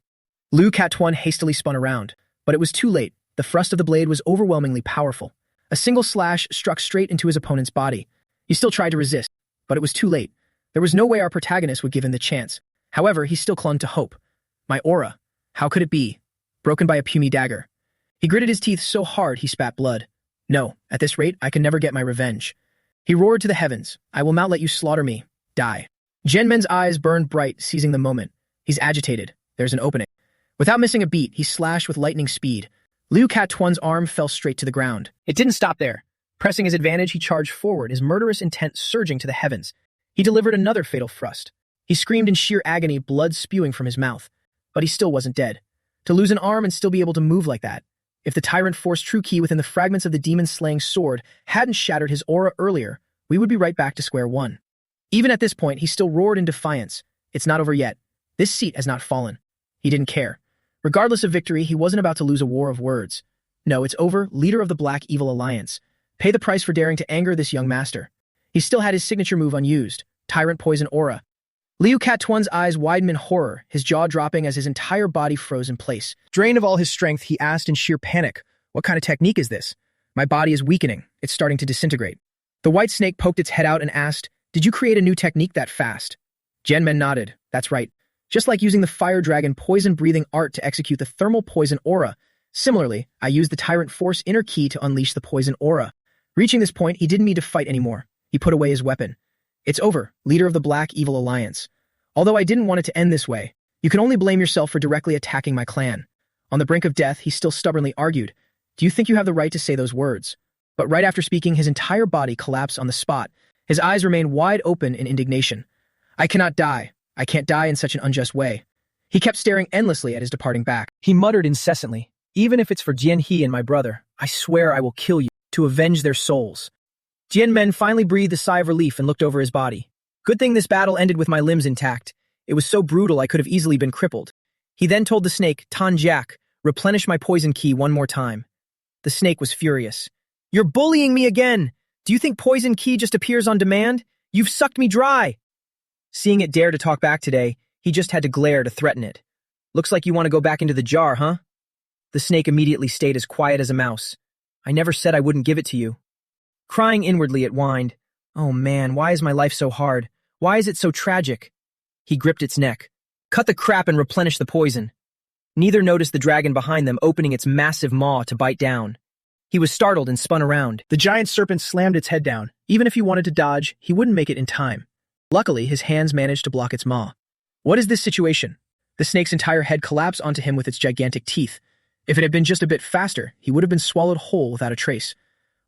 Liu Cat-Tuan hastily spun around, but it was too late. The thrust of the blade was overwhelmingly powerful. A single slash struck straight into his opponent's body. He still tried to resist, but it was too late. There was no way our protagonist would give him the chance. However, he still clung to hope. My aura. How could it be? Broken by a puny dagger. He gritted his teeth so hard he spat blood. No, at this rate, I can never get my revenge. He roared to the heavens. I will not let you slaughter me. Die. Genmen's eyes burned bright, seizing the moment. He's agitated. There's an opening. Without missing a beat, he slashed with lightning speed. Liu Cat-Tuan's arm fell straight to the ground. It didn't stop there. Pressing his advantage, he charged forward, his murderous intent surging to the heavens. He delivered another fatal thrust. He screamed in sheer agony, blood spewing from his mouth. But he still wasn't dead. To lose an arm and still be able to move like that. If the Tyrant Force true key within the fragments of the demon-slaying sword hadn't shattered his aura earlier, we would be right back to square one. Even at this point, he still roared in defiance. It's not over yet. This seat has not fallen. He didn't care. Regardless of victory, he wasn't about to lose a war of words. No, it's over, leader of the Black Evil Alliance. Pay the price for daring to anger this young master. He still had his signature move unused, Tyrant Poison Aura. Liu Cat-Tuan's eyes widened in horror, his jaw dropping as his entire body froze in place. Drained of all his strength, he asked in sheer panic, what kind of technique is this? My body is weakening. It's starting to disintegrate. The white snake poked its head out and asked, did you create a new technique that fast? Genmen nodded. That's right. Just like using the fire dragon poison-breathing art to execute the thermal poison aura. Similarly, I used the Tyrant Force inner key to unleash the poison aura. Reaching this point, he didn't need to fight anymore. He put away his weapon. It's over, leader of the Black Evil Alliance. Although I didn't want it to end this way, you can only blame yourself for directly attacking my clan. On the brink of death, he still stubbornly argued, do you think you have the right to say those words? But right after speaking, his entire body collapsed on the spot. His eyes remained wide open in indignation. I cannot die. I can't die in such an unjust way. He kept staring endlessly at his departing back. He muttered incessantly, even if it's for Jian He and my brother, I swear I will kill you, to avenge their souls. Jian Men finally breathed a sigh of relief and looked over his body. Good thing this battle ended with my limbs intact. It was so brutal I could have easily been crippled. He then told the snake, Tan Jack, replenish my poison key one more time. The snake was furious. You're bullying me again! Do you think poison key just appears on demand? You've sucked me dry! Seeing it dare to talk back today, he just had to glare to threaten it. Looks like you want to go back into the jar, huh? The snake immediately stayed as quiet as a mouse. I never said I wouldn't give it to you. Crying inwardly, it whined. Oh man, why is my life so hard? Why is it so tragic? He gripped its neck. Cut the crap and replenish the poison. Neither noticed the dragon behind them opening its massive maw to bite down. He was startled and spun around. The giant serpent slammed its head down. Even if he wanted to dodge, he wouldn't make it in time. Luckily, his hands managed to block its maw. What is this situation? The snake's entire head collapsed onto him with its gigantic teeth. If it had been just a bit faster, he would have been swallowed whole without a trace.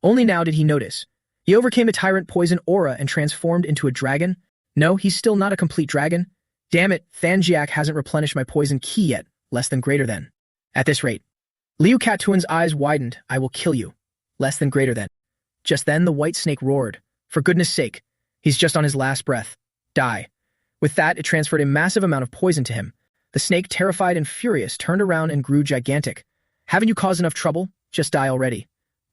Only now did he notice. He overcame the tyrant poison aura and transformed into a dragon. No, he's still not a complete dragon. Damn it, Thanjiak hasn't replenished my poison ki yet, less than greater than. At this rate. Liu Katuan's eyes widened. I will kill you. Less than greater than. Just then the white snake roared. For goodness sake, he's just on his last breath. Die. With that, it transferred a massive amount of poison to him. The snake, terrified and furious, turned around and grew gigantic. Haven't you caused enough trouble? Just die already.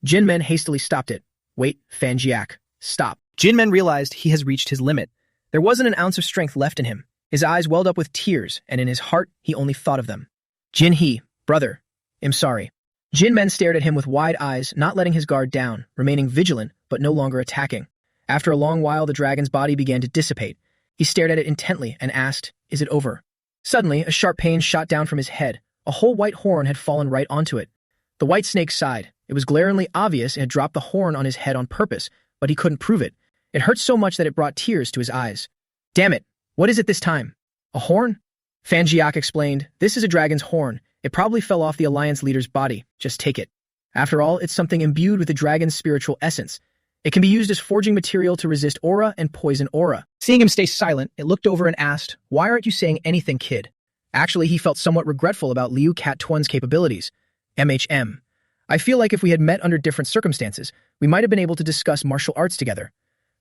Jinmen hastily stopped it. Wait, Fanjiak. Stop. Jinmen realized he has reached his limit. There wasn't an ounce of strength left in him. His eyes welled up with tears, and in his heart he only thought of them. Jinhee, brother, I'm sorry. Jinmen stared at him with wide eyes, not letting his guard down, remaining vigilant, but no longer attacking. After a long while, the dragon's body began to dissipate. He stared at it intently and asked, Is it over? Suddenly, a sharp pain shot down from his head. A whole white horn had fallen right onto it. The white snake sighed. It was glaringly obvious it had dropped the horn on his head on purpose, but he couldn't prove it. It hurt so much that it brought tears to his eyes. Damn it, what is it this time? A horn? Fanjiak explained, This is a dragon's horn. It probably fell off the Alliance leader's body. Just take it. After all, it's something imbued with the dragon's spiritual essence. It can be used as forging material to resist aura and poison aura. Seeing him stay silent, it looked over and asked, Why aren't you saying anything, kid? Actually, he felt somewhat regretful about Liu Katuan's capabilities. MHM. I feel like if we had met under different circumstances, we might have been able to discuss martial arts together.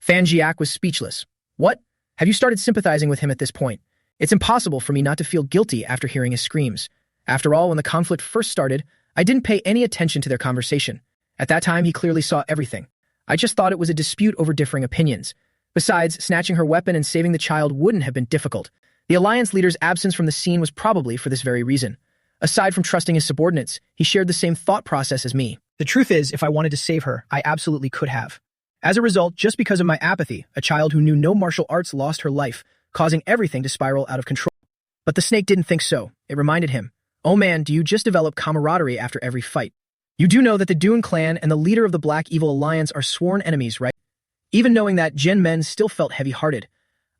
Fanjiak was speechless. What? Have you started sympathizing with him at this point? It's impossible for me not to feel guilty after hearing his screams. After all, when the conflict first started, I didn't pay any attention to their conversation. At that time, he clearly saw everything. I just thought it was a dispute over differing opinions. Besides, snatching her weapon and saving the child wouldn't have been difficult. The Alliance leader's absence from the scene was probably for this very reason. Aside from trusting his subordinates, he shared the same thought process as me. The truth is, if I wanted to save her, I absolutely could have. As a result, just because of my apathy, a child who knew no martial arts lost her life, causing everything to spiral out of control. But the snake didn't think so. It reminded him, Oh man, do you just develop camaraderie after every fight? You do know that the Dune clan and the leader of the Black Evil Alliance are sworn enemies, right? Even knowing that, Jinmen still felt heavy-hearted.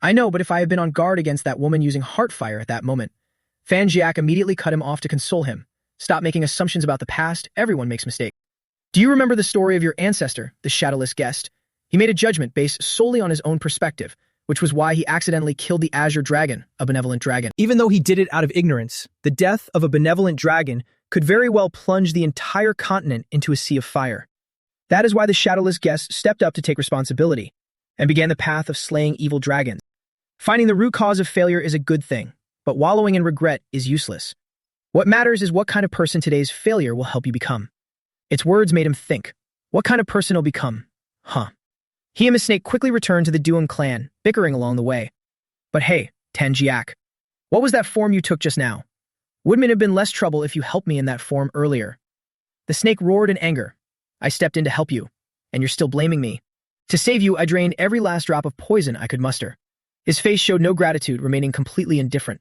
I know, but if I had been on guard against that woman using heart fire at that moment. Fanjiak immediately cut him off to console him. Stop making assumptions about the past, everyone makes mistakes. Do you remember the story of your ancestor, the shadowless guest? He made a judgment based solely on his own perspective, which was why he accidentally killed the Azure Dragon, a benevolent dragon. Even though he did it out of ignorance, the death of a benevolent dragon could very well plunge the entire continent into a sea of fire. That is why the shadowless guest stepped up to take responsibility and began the path of slaying evil dragons. Finding the root cause of failure is a good thing, but wallowing in regret is useless. What matters is what kind of person today's failure will help you become. Its words made him think. What kind of person he'll become? Huh. He and the snake quickly returned to the Duan clan, bickering along the way. But hey, Tanjiak, what was that form you took just now? Wouldn't it have been less trouble if you helped me in that form earlier? The snake roared in anger. I stepped in to help you, and you're still blaming me. To save you, I drained every last drop of poison I could muster. His face showed no gratitude, remaining completely indifferent.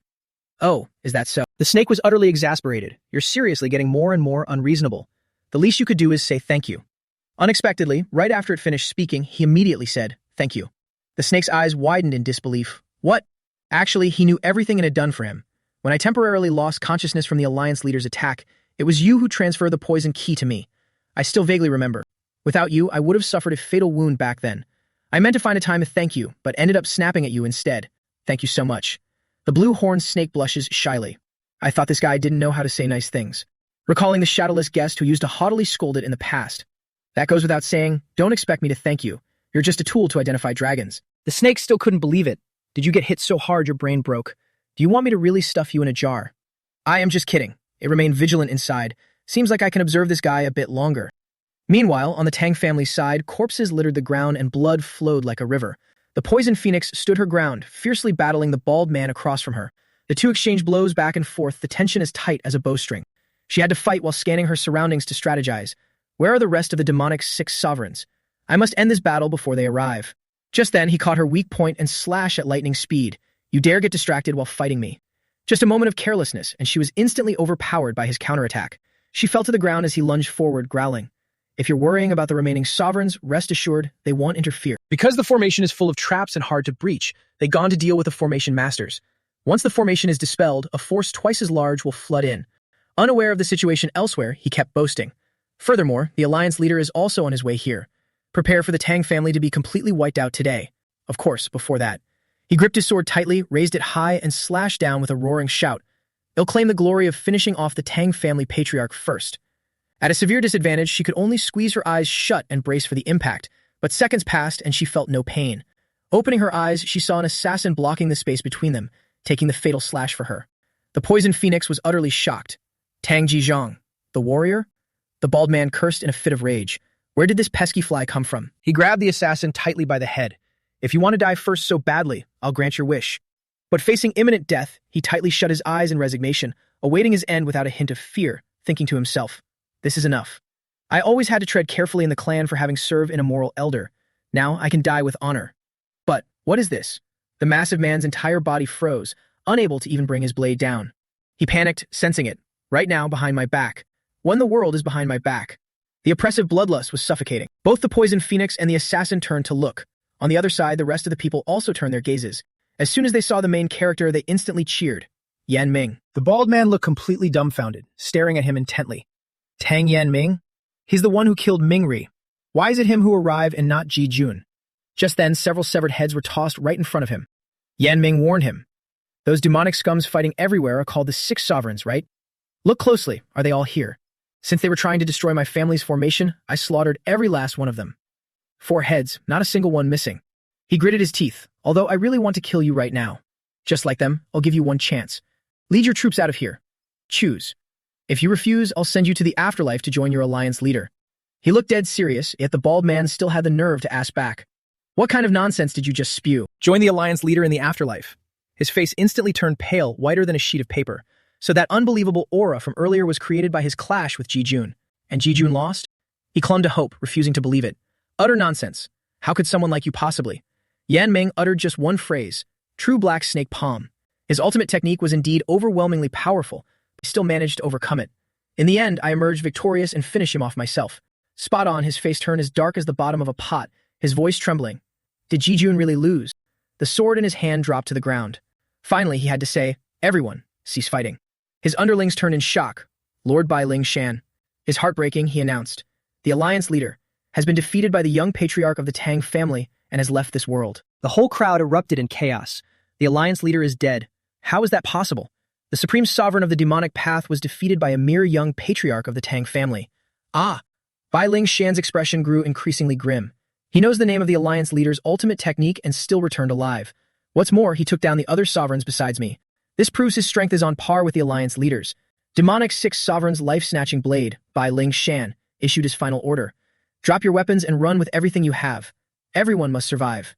Oh, is that so? The snake was utterly exasperated. You're seriously getting more and more unreasonable. The least you could do is say thank you. Unexpectedly, right after it finished speaking, he immediately said, Thank you. The snake's eyes widened in disbelief. What? Actually, he knew everything it had done for him. When I temporarily lost consciousness from the Alliance leader's attack, it was you who transferred the poison key to me. I still vaguely remember. Without you, I would have suffered a fatal wound back then. I meant to find a time to thank you, but ended up snapping at you instead. Thank you so much. The blue-horned snake blushes shyly. I thought this guy didn't know how to say nice things. Recalling the shadowless guest who used to haughtily scold it in the past. That goes without saying, don't expect me to thank you. You're just a tool to identify dragons. The snake still couldn't believe it. Did you get hit so hard your brain broke? Do you want me to really stuff you in a jar? I am just kidding. It remained vigilant inside. Seems like I can observe this guy a bit longer. Meanwhile, on the Tang family's side, corpses littered the ground and blood flowed like a river. The poison phoenix stood her ground, fiercely battling the bald man across from her. The two exchanged blows back and forth, the tension as tight as a bowstring. She had to fight while scanning her surroundings to strategize. Where are the rest of the demonic 6 sovereigns? I must end this battle before they arrive. Just then, he caught her weak point and slashed at lightning speed. You dare get distracted while fighting me. Just a moment of carelessness, and she was instantly overpowered by his counterattack. She fell to the ground as he lunged forward, growling. If you're worrying about the remaining sovereigns, rest assured, they won't interfere. Because the formation is full of traps and hard to breach, they've gone to deal with the formation masters. Once the formation is dispelled, a force twice as large will flood in. Unaware of the situation elsewhere, he kept boasting. Furthermore, the alliance leader is also on his way here. Prepare for the Tang family to be completely wiped out today. Of course, before that. He gripped his sword tightly, raised it high, and slashed down with a roaring shout. He'll claim the glory of finishing off the Tang family patriarch first. At a severe disadvantage, she could only squeeze her eyes shut and brace for the impact, but seconds passed and she felt no pain. Opening her eyes, she saw an assassin blocking the space between them, taking the fatal slash for her. The poison phoenix was utterly shocked. Tang Jizhong, the warrior? The bald man cursed in a fit of rage. Where did this pesky fly come from? He grabbed the assassin tightly by the head. If you want to die first so badly, I'll grant your wish. But facing imminent death, he tightly shut his eyes in resignation, awaiting his end without a hint of fear, thinking to himself, this is enough. I always had to tread carefully in the clan for having served an immoral elder. Now I can die with honor. But what is this? The massive man's entire body froze, unable to even bring his blade down. He panicked, sensing it. Right now, behind my back. When the world is behind my back. The oppressive bloodlust was suffocating. Both the poison phoenix and the assassin turned to look. On the other side, the rest of the people also turned their gazes. As soon as they saw the main character, they instantly cheered. Yan Ming. The bald man looked completely dumbfounded, staring at him intently. Tang Yan Ming? He's the one who killed Mingri. Why is it him who arrived and not Ji Jun? Just then, several severed heads were tossed right in front of him. Yan Ming warned him. Those demonic scums fighting everywhere are called the Six Sovereigns, right? Look closely. Are they all here? Since they were trying to destroy my family's formation, I slaughtered every last one of them. 4 heads, not a single one missing. He gritted his teeth. Although I really want to kill you right now. Just like them, I'll give you one chance. Lead your troops out of here. Choose. If you refuse, I'll send you to the afterlife to join your alliance leader. He looked dead serious, yet the bald man still had the nerve to ask back. What kind of nonsense did you just spew? Join the alliance leader in the afterlife. His face instantly turned pale, whiter than a sheet of paper. So that unbelievable aura from earlier was created by his clash with Ji Jun. And Ji Jun lost? He clung to hope, refusing to believe it. Utter nonsense. How could someone like you possibly? Yan Ming uttered just one phrase, true black snake palm. His ultimate technique was indeed overwhelmingly powerful, but he still managed to overcome it. In the end, I emerged victorious and finished him off myself. Spot on, his face turned as dark as the bottom of a pot, his voice trembling. Did Ji Jun really lose? The sword in his hand dropped to the ground. Finally, he had to say, everyone, cease fighting. His underlings turned in shock. Lord Bai Ling Shan. His heart breaking, he announced. The alliance leader has been defeated by the young patriarch of the Tang family and has left this world. The whole crowd erupted in chaos. The alliance leader is dead. How is that possible? The supreme sovereign of the demonic path was defeated by a mere young patriarch of the Tang family. Ah! Bai Ling Shan's expression grew increasingly grim. He knows the name of the alliance leader's ultimate technique and still returned alive. What's more, he took down the other sovereigns besides me. This proves his strength is on par with the alliance leaders. Demonic Six Sovereign's life-snatching blade, Bai Ling Shan, issued his final order. Drop your weapons and run with everything you have. Everyone must survive.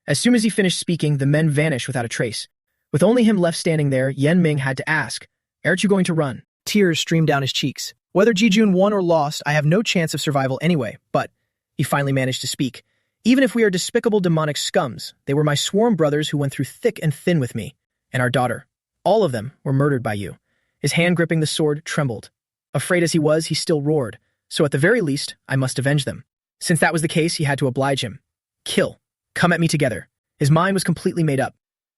As soon as he finished speaking, the men vanished without a trace. With only him left standing there, Yan Ming had to ask, aren't you going to run? Tears streamed down his cheeks. Whether Ji Jun won or lost, I have no chance of survival anyway, but he finally managed to speak. Even if we are despicable demonic scums, they were my sworn brothers who went through thick and thin with me, and our daughter. All of them were murdered by you. His hand gripping the sword trembled. Afraid as he was, he still roared. So at the very least, I must avenge them. Since that was the case, he had to oblige him. Kill. Come at me together. His mind was completely made up.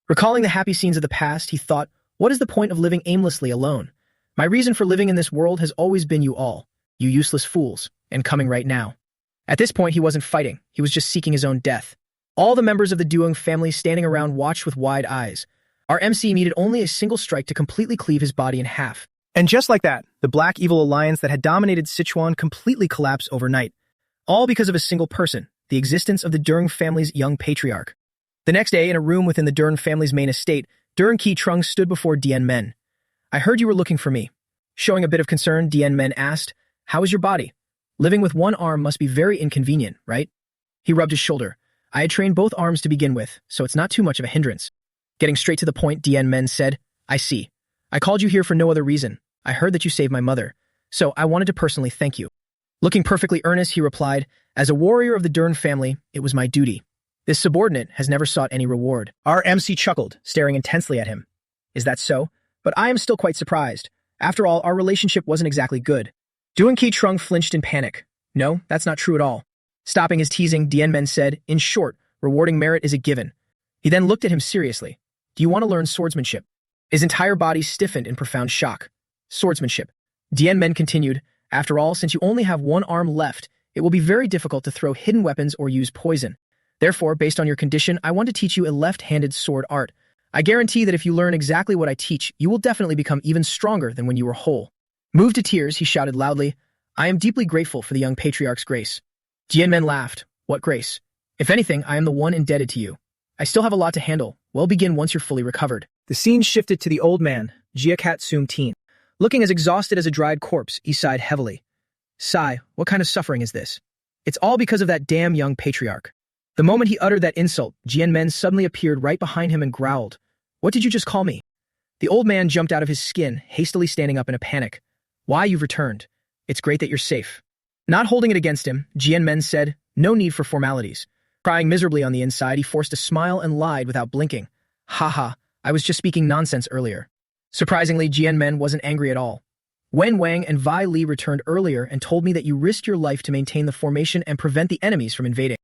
Recalling the happy scenes of the past, he thought, what is the point of living aimlessly alone? My reason for living in this world has always been you all, you useless fools, and coming right now. At this point, he wasn't fighting. He was just seeking his own death. All the members of the Duong family standing around watched with wide eyes. Our MC needed only a single strike to completely cleave his body in half. And just like that, the Black Evil Alliance that had dominated Sichuan completely collapsed overnight. All because of a single person, the existence of the Durng family's young patriarch. The next day, in a room within the Durng family's main estate, Durng Ki Trung stood before Dien Men. I heard you were looking for me. Showing a bit of concern, Dien Men asked, how is your body? Living with one arm must be very inconvenient, right? He rubbed his shoulder. I had trained both arms to begin with, so it's not too much of a hindrance. Getting straight to the point, Dien Men said, I see. I called you here for no other reason. I heard that you saved my mother, so I wanted to personally thank you. Looking perfectly earnest, he replied, as a warrior of the Durn family, it was my duty. This subordinate has never sought any reward. Our MC chuckled, staring intensely at him. Is that so? But I am still quite surprised. After all, our relationship wasn't exactly good. Duan Ki Trung flinched in panic. No, that's not true at all. Stopping his teasing, Dien Men said, in short, rewarding merit is a given. He then looked at him seriously. Do you want to learn swordsmanship? His entire body stiffened in profound shock. Swordsmanship. Men continued, after all, since you only have one arm left, it will be very difficult to throw hidden weapons or use poison. Therefore, based on your condition, I want to teach you a left-handed sword art. I guarantee that if you learn exactly what I teach, you will definitely become even stronger than when you were whole. Moved to tears, he shouted loudly, I am deeply grateful for the young patriarch's grace. Men laughed. What grace? If anything, I am the one indebted to you. I still have a lot to handle. We'll begin once you're fully recovered. The scene shifted to the old man, Jiakat Sung-teen. Looking as exhausted as a dried corpse, he sighed heavily. Sigh, what kind of suffering is this? It's all because of that damn young patriarch. The moment he uttered that insult, Men suddenly appeared right behind him and growled. What did you just call me? The old man jumped out of his skin, hastily standing up in a panic. Why, you've returned. It's great that you're safe. Not holding it against him, Men said, no need for formalities. Crying miserably on the inside, he forced a smile and lied without blinking. Haha, I was just speaking nonsense earlier. Surprisingly, Men wasn't angry at all. Wen Wang and Vi Li returned earlier and told me that you risked your life to maintain the formation and prevent the enemies from invading.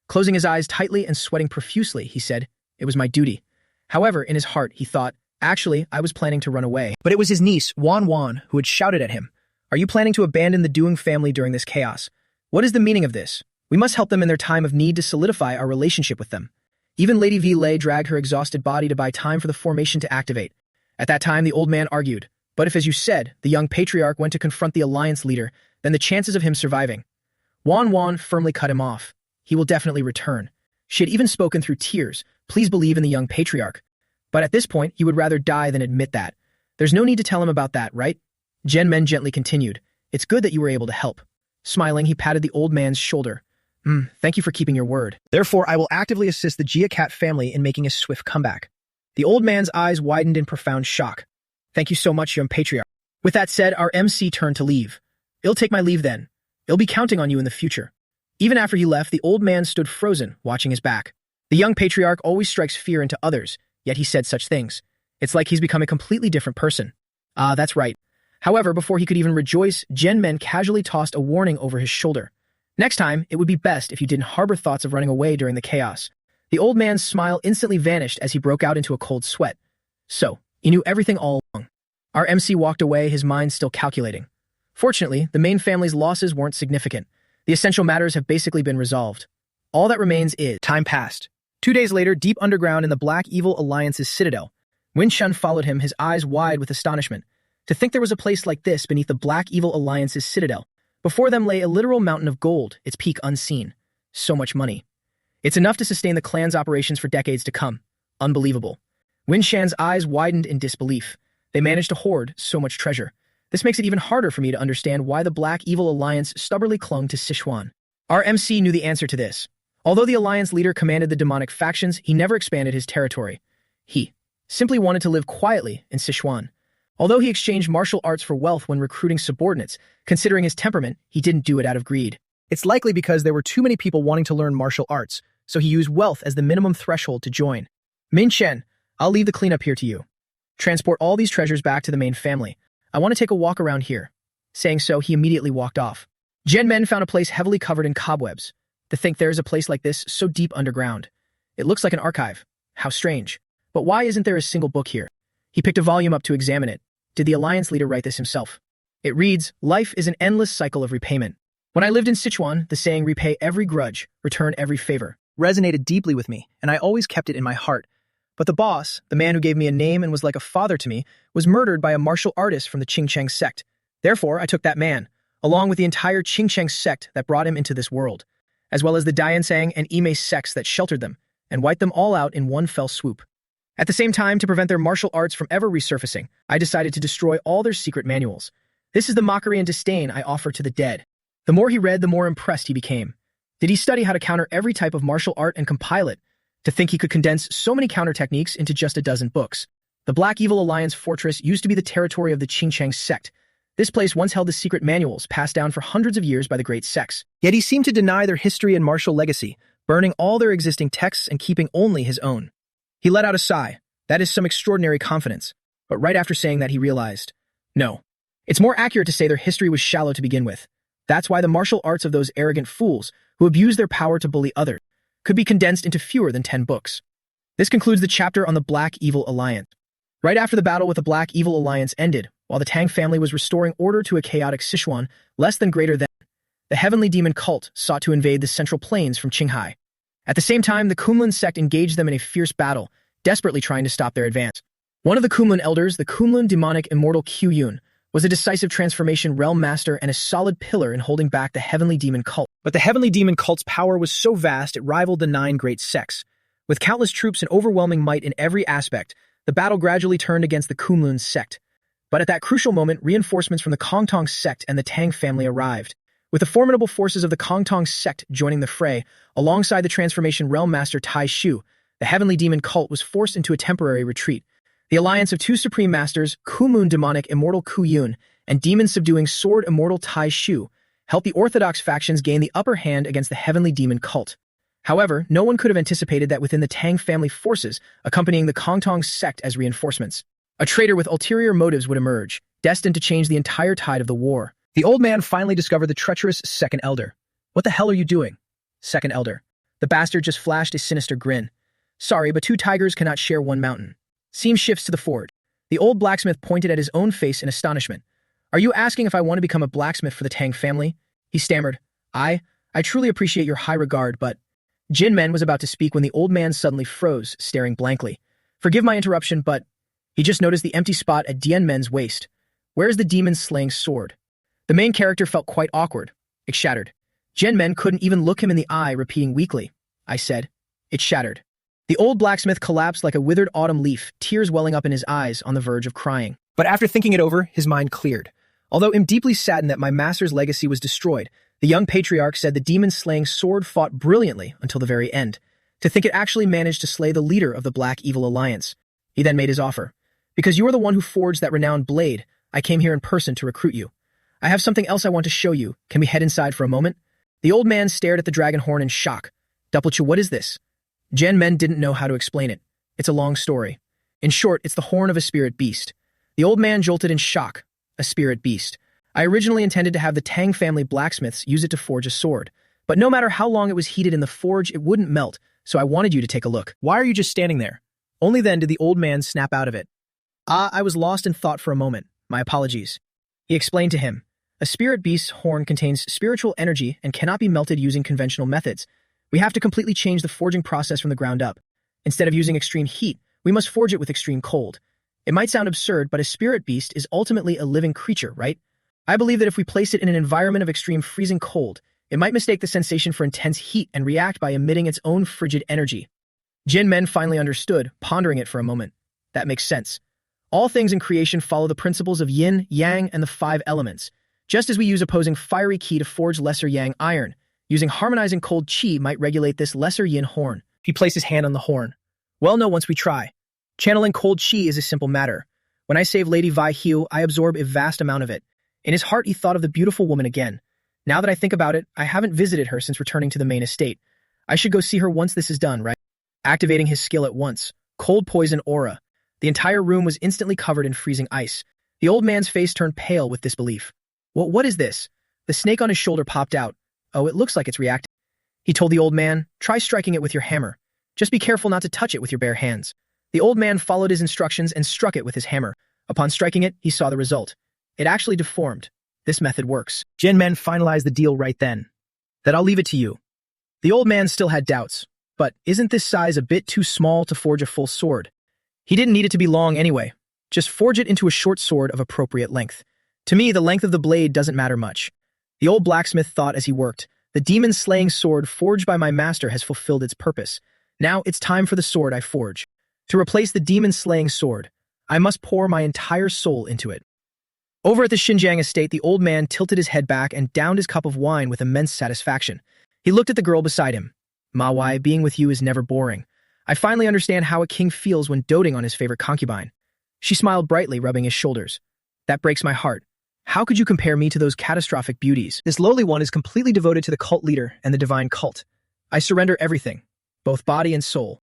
Closing his eyes tightly and sweating profusely, he said, it was my duty. However, in his heart, he thought, actually, I was planning to run away. But it was his niece, Wan, who had shouted at him. Are you planning to abandon the Doing family during this chaos? What is the meaning of this? We must help them in their time of need to solidify our relationship with them. Even Lady V Lei dragged her exhausted body to buy time for the formation to activate. At that time, the old man argued, but if, as you said, the young patriarch went to confront the alliance leader, then the chances of him surviving. Wan firmly cut him off. He will definitely return. She had even spoken through tears, please believe in the young patriarch. But at this point, he would rather die than admit that. There's no need to tell him about that, right? Men gently continued, it's good that you were able to help. Smiling, he patted the old man's shoulder. Thank you for keeping your word. Therefore, I will actively assist the Jiakat family in making a swift comeback. The old man's eyes widened in profound shock. Thank you so much, young patriarch. With that said, our MC turned to leave. I'll take my leave then. I'll be counting on you in the future. Even after he left, the old man stood frozen, watching his back. The young patriarch always strikes fear into others, yet he said such things. It's like he's become a completely different person. That's right. However, before he could even rejoice, Men casually tossed a warning over his shoulder. Next time, it would be best if you didn't harbor thoughts of running away during the chaos. The old man's smile instantly vanished as he broke out into a cold sweat. So, he knew everything all along. Our MC walked away, his mind still calculating. Fortunately, the main family's losses weren't significant. The essential matters have basically been resolved. All that remains is... Time passed. 2 days later, deep underground in the Black Evil Alliance's citadel, Win Shun followed him, his eyes wide with astonishment. To think there was a place like this beneath the Black Evil Alliance's citadel. Before them lay a literal mountain of gold, its peak unseen. So much money. It's enough to sustain the clan's operations for decades to come. Unbelievable. Win Shan's eyes widened in disbelief. They managed to hoard so much treasure. This makes it even harder for me to understand why the Black Evil Alliance stubbornly clung to Sichuan. Our MC knew the answer to this. Although the Alliance leader commanded the demonic factions, he never expanded his territory. He simply wanted to live quietly in Sichuan. Although he exchanged martial arts for wealth when recruiting subordinates, considering his temperament, he didn't do it out of greed. It's likely because there were too many people wanting to learn martial arts, so he used wealth as the minimum threshold to join. Min Chen, I'll leave the cleanup here to you. Transport all these treasures back to the main family. I want to take a walk around here. Saying so, he immediately walked off. Men found a place heavily covered in cobwebs. To think there is a place like this so deep underground. It looks like an archive. How strange. But why isn't there a single book here? He picked a volume up to examine it. Did the Alliance leader write this himself? It reads, life is an endless cycle of repayment. When I lived in Sichuan, the saying, repay every grudge, return every favor, resonated deeply with me, and I always kept it in my heart. But the boss, the man who gave me a name and was like a father to me, was murdered by a martial artist from the Qingcheng sect. Therefore, I took that man, along with the entire Qingcheng sect that brought him into this world, as well as the Diansang and Ime sects that sheltered them, and wiped them all out in one fell swoop. At the same time, to prevent their martial arts from ever resurfacing, I decided to destroy all their secret manuals. This is the mockery and disdain I offer to the dead. The more he read, the more impressed he became. Did he study how to counter every type of martial art and compile it? To think he could condense so many counter techniques into just a dozen books. The Black Evil Alliance fortress used to be the territory of the Qingcheng sect. This place once held the secret manuals passed down for hundreds of years by the great sects. Yet he seemed to deny their history and martial legacy, burning all their existing texts and keeping only his own. He let out a sigh. That is some extraordinary confidence. But right after saying that, he realized, no. It's more accurate to say their history was shallow to begin with. That's why the martial arts of those arrogant fools who abuse their power to bully others could be condensed into fewer than 10 books. This concludes the chapter on the Black Evil Alliance. Right after the battle with the Black Evil Alliance ended, while the Tang family was restoring order to a chaotic Sichuan less than greater than. The heavenly demon cult sought to invade the central plains from Qinghai. At the same time, the Kunlun sect engaged them in a fierce battle, desperately trying to stop their advance. One of the Kunlun elders, the Kunlun demonic immortal Q Yun, was a decisive transformation realm master and a solid pillar in holding back the heavenly demon cult. But the heavenly demon cult's power was so vast it rivaled the 9 great sects. With countless troops and overwhelming might in every aspect, the battle gradually turned against the Kunlun sect. But at that crucial moment, reinforcements from the Kongtong sect and the Tang family arrived. With the formidable forces of the Kongtong sect joining the fray, alongside the transformation realm master Tai Shu, the heavenly demon cult was forced into a temporary retreat. The alliance of 2 supreme masters, Kunlun demonic immortal Ku Yun and demon-subduing sword immortal Tai Shu, helped the orthodox factions gain the upper hand against the heavenly demon cult. However, no one could have anticipated that within the Tang family forces accompanying the Kongtong sect as reinforcements, a traitor with ulterior motives would emerge, destined to change the entire tide of the war. The old man finally discovered the treacherous second elder. "What the hell are you doing?" Second elder. The bastard just flashed a sinister grin. "Sorry, but 2 tigers cannot share one mountain." Scene shifts to the forge. The old blacksmith pointed at his own face in astonishment. "Are you asking if I want to become a blacksmith for the Tang family?" He stammered. I truly appreciate your high regard, but..." Jin Men was about to speak when the old man suddenly froze, staring blankly. "Forgive my interruption, but..." He just noticed the empty spot at Dien Men's waist. "Where's the demon-slaying sword?" The main character felt quite awkward. It shattered. Jin Men couldn't even look him in the eye, repeating weakly, "I said, it shattered." The old blacksmith collapsed like a withered autumn leaf, tears welling up in his eyes, on the verge of crying. But after thinking it over, his mind cleared. Although I'm deeply saddened that my master's legacy was destroyed, the young patriarch said the demon-slaying sword fought brilliantly until the very end. To think it actually managed to slay the leader of the Black Evil Alliance. He then made his offer. "Because you are the one who forged that renowned blade, I came here in person to recruit you. I have something else I want to show you. Can we head inside for a moment?" The old man stared at the dragon horn in shock. "Doppelchu, what is this?" Jen Men didn't know how to explain it. It's a long story. In short, it's the horn of a spirit beast. The old man jolted in shock. A spirit beast. I originally intended to have the Tang family blacksmiths use it to forge a sword. But no matter how long it was heated in the forge, it wouldn't melt, so I wanted you to take a look. Why are you just standing there? Only then did the old man snap out of it. I was lost in thought for a moment. My apologies. He explained to him. A spirit beast's horn contains spiritual energy and cannot be melted using conventional methods. We have to completely change the forging process from the ground up. Instead of using extreme heat, we must forge it with extreme cold. It might sound absurd, but a spirit beast is ultimately a living creature, right? I believe that if we place it in an environment of extreme freezing cold, it might mistake the sensation for intense heat and react by emitting its own frigid energy. Jin Men finally understood, pondering it for a moment. That makes sense. All things in creation follow the principles of yin, yang, and the 5 elements. Just as we use opposing fiery qi to forge lesser yang iron, using harmonizing cold qi might regulate this lesser yin horn. He placed his hand on the horn. Well, no, once we try. Channeling cold qi is a simple matter. When I save Lady Vi Hiu, I absorb a vast amount of it. In his heart, he thought of the beautiful woman again. Now that I think about it, I haven't visited her since returning to the main estate. I should go see her once this is done, right? Activating his skill at once. Cold poison aura. The entire room was instantly covered in freezing ice. The old man's face turned pale with disbelief. What is this? The snake on his shoulder popped out. Oh, it looks like it's reacting. He told the old man, try striking it with your hammer. Just be careful not to touch it with your bare hands. The old man followed his instructions and struck it with his hammer. Upon striking it, he saw the result. It actually deformed. This method works. Jin Men finalized the deal right then. That I'll leave it to you. The old man still had doubts. But isn't this size a bit too small to forge a full sword? He didn't need it to be long anyway. Just forge it into a short sword of appropriate length. To me, the length of the blade doesn't matter much. The old blacksmith thought as he worked, the demon-slaying sword forged by my master has fulfilled its purpose. Now it's time for the sword I forge. To replace the demon-slaying sword, I must pour my entire soul into it. Over at the Xinjiang estate, the old man tilted his head back and downed his cup of wine with immense satisfaction. He looked at the girl beside him. Ma Wai, being with you is never boring. I finally understand how a king feels when doting on his favorite concubine. She smiled brightly, rubbing his shoulders. That breaks my heart. How could you compare me to those catastrophic beauties? This lowly one is completely devoted to the cult leader and the divine cult. I surrender everything, both body and soul.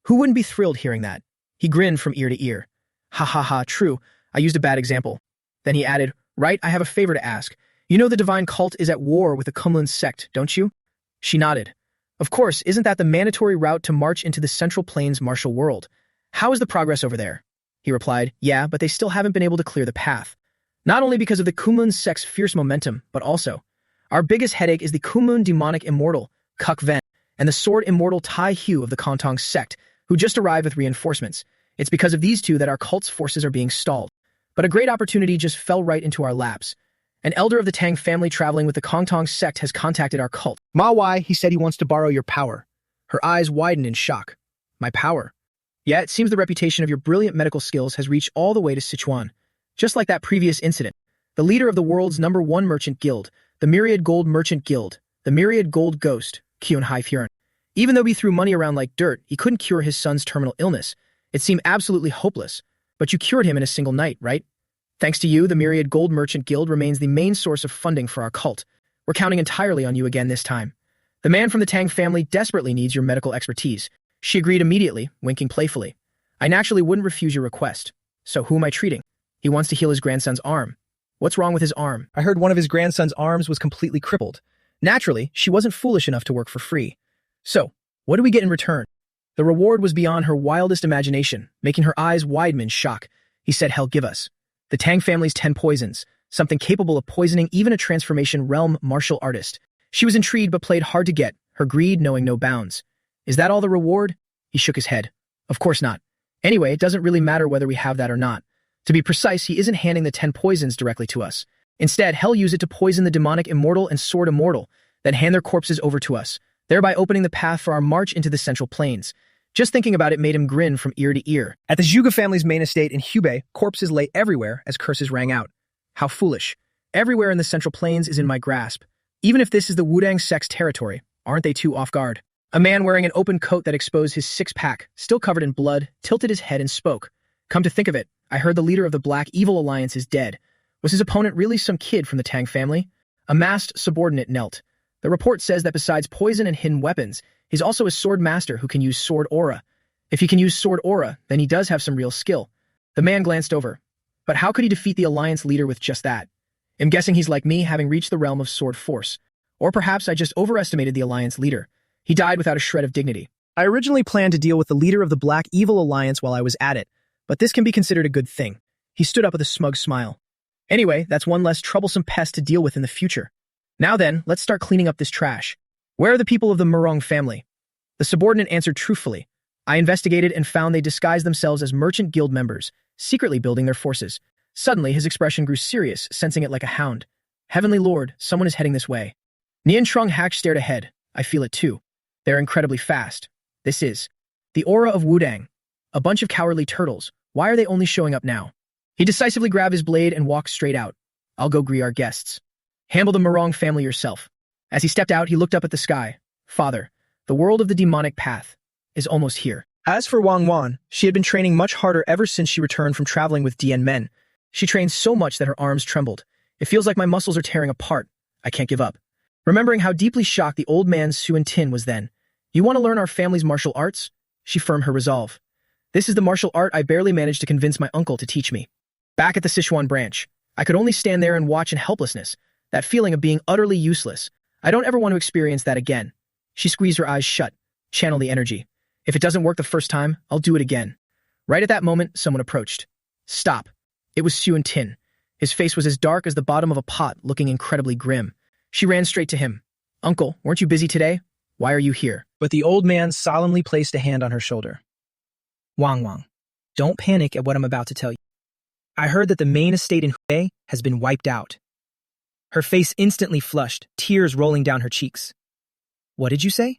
Who wouldn't be thrilled hearing that? He grinned from ear to ear. Ha ha ha, true. I used a bad example. Then he added, right, I have a favor to ask. You know the divine cult is at war with the Kunlun sect, don't you? She nodded. Of course, isn't that the mandatory route to march into the Central Plains martial world? How is the progress over there? He replied, yeah, but they still haven't been able to clear the path. Not only because of the Kunlun's sect's fierce momentum, but also, our biggest headache is the Kunlun demonic immortal, Kuk Ven, and the sword immortal Tai Hu of the Kontong sect, who just arrived with reinforcements. It's because of these two that our cult's forces are being stalled. But a great opportunity just fell right into our laps. An elder of the Tang family traveling with the Kontong sect has contacted our cult. Ma Wai, he said he wants to borrow your power. Her eyes widen in shock. My power? Yeah, it seems the reputation of your brilliant medical skills has reached all the way to Sichuan. Just like that previous incident, the leader of the world's #1 merchant guild, the Myriad Gold Merchant Guild, the Myriad Gold Ghost, Kyun Hai Furen. Even though he threw money around like dirt, he couldn't cure his son's terminal illness. It seemed absolutely hopeless. But you cured him in a single night, right? Thanks to you, the Myriad Gold Merchant Guild remains the main source of funding for our cult. We're counting entirely on you again this time. The man from the Tang family desperately needs your medical expertise. She agreed immediately, winking playfully. I naturally wouldn't refuse your request. So who am I treating? He wants to heal his grandson's arm. What's wrong with his arm? I heard one of his grandson's arms was completely crippled. Naturally, she wasn't foolish enough to work for free. So, what do we get in return? The reward was beyond her wildest imagination, making her eyes widen in shock. He said, hell, give us the Tang family's 10 poisons, something capable of poisoning even a transformation realm martial artist. She was intrigued but played hard to get, her greed knowing no bounds. Is that all the reward? He shook his head. Of course not. Anyway, it doesn't really matter whether we have that or not. To be precise, he isn't handing the 10 poisons directly to us. Instead, he'll use it to poison the demonic immortal and sword immortal, then hand their corpses over to us, thereby opening the path for our march into the Central Plains. Just thinking about it made him grin from ear to ear. At the Zhuge family's main estate in Hubei, corpses lay everywhere as curses rang out. How foolish. Everywhere in the Central Plains is in my grasp. Even if this is the Wudang sect's territory, aren't they too off guard? A man wearing an open coat that exposed his six-pack, still covered in blood, tilted his head and spoke. Come to think of it, I heard the leader of the Black Evil Alliance is dead. Was his opponent really some kid from the Tang family? A masked subordinate knelt. The report says that besides poison and hidden weapons, he's also a sword master who can use sword aura. If he can use sword aura, then he does have some real skill. The man glanced over. But how could he defeat the Alliance leader with just that? I'm guessing he's like me, having reached the realm of sword force. Or perhaps I just overestimated the Alliance leader. He died without a shred of dignity. I originally planned to deal with the leader of the Black Evil Alliance while I was at it, but this can be considered a good thing. He stood up with a smug smile. Anyway, that's one less troublesome pest to deal with in the future. Now then, let's start cleaning up this trash. Where are the people of the Murong family? The subordinate answered truthfully. I investigated and found they disguised themselves as merchant guild members, secretly building their forces. Suddenly, his expression grew serious, sensing it like a hound. Heavenly Lord, someone is heading this way. Nian Trung Hak stared ahead. I feel it too. They're incredibly fast. This is the aura of Wudang. A bunch of cowardly turtles. Why are they only showing up now? He decisively grabbed his blade and walked straight out. I'll go greet our guests. Handle the Murong family yourself. As he stepped out, he looked up at the sky. Father, the world of the demonic path is almost here. As for Wang Wan, she had been training much harder ever since she returned from traveling with Dian Men. She trained so much that her arms trembled. It feels like my muscles are tearing apart. I can't give up. Remembering how deeply shocked the old man Suen Tin was then. You want to learn our family's martial arts? She firmed her resolve. This is the martial art I barely managed to convince my uncle to teach me. Back at the Sichuan branch, I could only stand there and watch in helplessness, that feeling of being utterly useless. I don't ever want to experience that again. She squeezed her eyes shut, channel the energy. If it doesn't work the first time, I'll do it again. Right at that moment, someone approached. Stop. It was Suen Tin. His face was as dark as the bottom of a pot, looking incredibly grim. She ran straight to him. Uncle, weren't you busy today? Why are you here? But the old man solemnly placed a hand on her shoulder. Wang, don't panic at what I'm about to tell you. I heard that the main estate in Hubei has been wiped out. Her face instantly flushed, tears rolling down her cheeks. What did you say?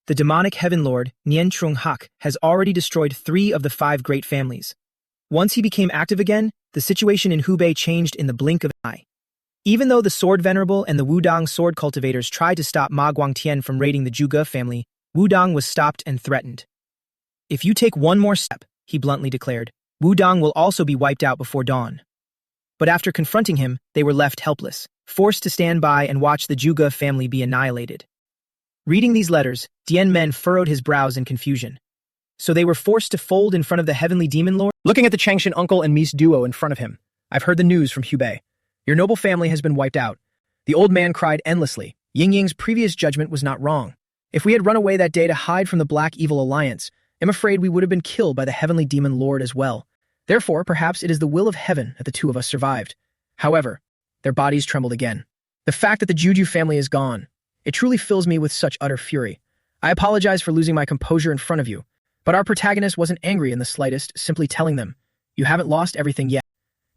The demonic heaven lord, Nian Trung Hak, has already destroyed 3 of the 5 great families. Once he became active again, the situation in Hubei changed in the blink of an eye. Even though the Sword Venerable and the Wudang sword cultivators tried to stop Ma Guangtian from raiding the Zhuge family, Wudang was stopped and threatened. If you take one more step, he bluntly declared, Wudang will also be wiped out before dawn. But after confronting him, they were left helpless, forced to stand by and watch the Zhuge family be annihilated. Reading these letters, Dian Men furrowed his brows in confusion. So they were forced to fold in front of the heavenly demon lord? Looking at the Changshan uncle and Mies duo in front of him, I've heard the news from Hubei. Your noble family has been wiped out. The old man cried endlessly. Ying Ying's previous judgment was not wrong. If we had run away that day to hide from the Black Evil Alliance, I'm afraid we would have been killed by the heavenly demon lord as well. Therefore, perhaps it is the will of heaven that the 2 of us survived. However, their bodies trembled again. The fact that the Juju family is gone, it truly fills me with such utter fury. I apologize for losing my composure in front of you, but our protagonist wasn't angry in the slightest, simply telling them, "You haven't lost everything yet."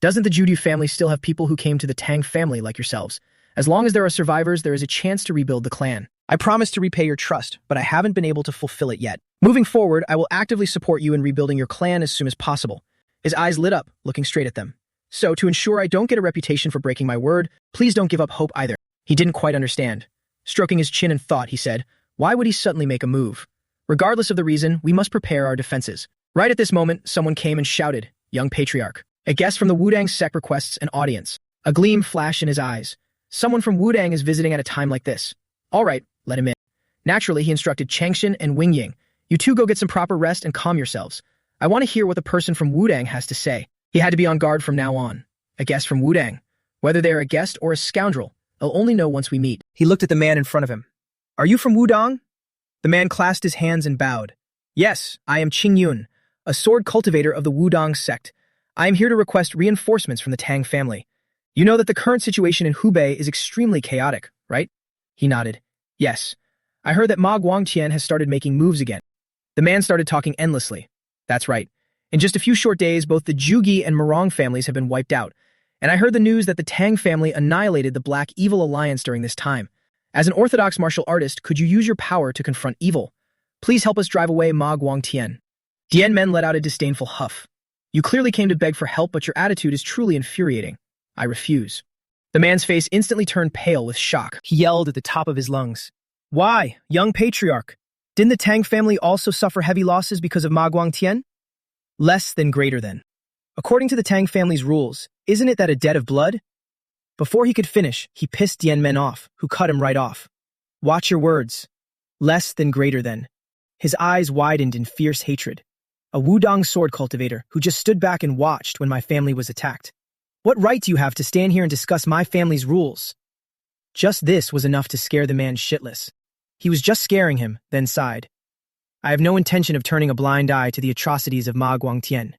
Doesn't the Juju family still have people who came to the Tang family like yourselves? As long as there are survivors, there is a chance to rebuild the clan. I promise to repay your trust, but I haven't been able to fulfill it yet. Moving forward, I will actively support you in rebuilding your clan as soon as possible. His eyes lit up, looking straight at them. So, to ensure I don't get a reputation for breaking my word, please don't give up hope either. He didn't quite understand. Stroking his chin in thought, he said, why would he suddenly make a move? Regardless of the reason, we must prepare our defenses. Right at this moment, someone came and shouted, "Young Patriarch." A guest from the Wudang sect requests an audience. A gleam flashed in his eyes. Someone from Wudang is visiting at a time like this. All right, let him in. Naturally, he instructed Changshin and Wing Ying. You two go get some proper rest and calm yourselves. I want to hear what the person from Wudang has to say. He had to be on guard from now on. A guest from Wudang. Whether they're a guest or a scoundrel, I'll only know once we meet. He looked at the man in front of him. Are you from Wudang? The man clasped his hands and bowed. Yes, I am Qing Yun, a sword cultivator of the Wudang sect. I am here to request reinforcements from the Tang family. You know that the current situation in Hubei is extremely chaotic, right? He nodded. Yes. I heard that Ma Guangtian has started making moves again. The man started talking endlessly. That's right. In just a few short days, both the Jugi and Morong families have been wiped out. And I heard the news that the Tang family annihilated the Black Evil Alliance during this time. As an orthodox martial artist, could you use your power to confront evil? Please help us drive away Ma Guangtian. Dian Men let out a disdainful huff. You clearly came to beg for help, but your attitude is truly infuriating. I refuse. The man's face instantly turned pale with shock. He yelled at the top of his lungs. Why, young patriarch? Didn't the Tang family also suffer heavy losses because of Ma Guangtian? Less than greater than. According to the Tang family's rules, isn't it that a debt of blood? Before he could finish, he pissed Dian Men off, who cut him right off. Watch your words. Less than greater than. His eyes widened in fierce hatred. A Wudang sword cultivator who just stood back and watched when my family was attacked. What right do you have to stand here and discuss my family's rules? Just this was enough to scare the man shitless. He was just scaring him, then sighed. I have no intention of turning a blind eye to the atrocities of Ma Guangtian.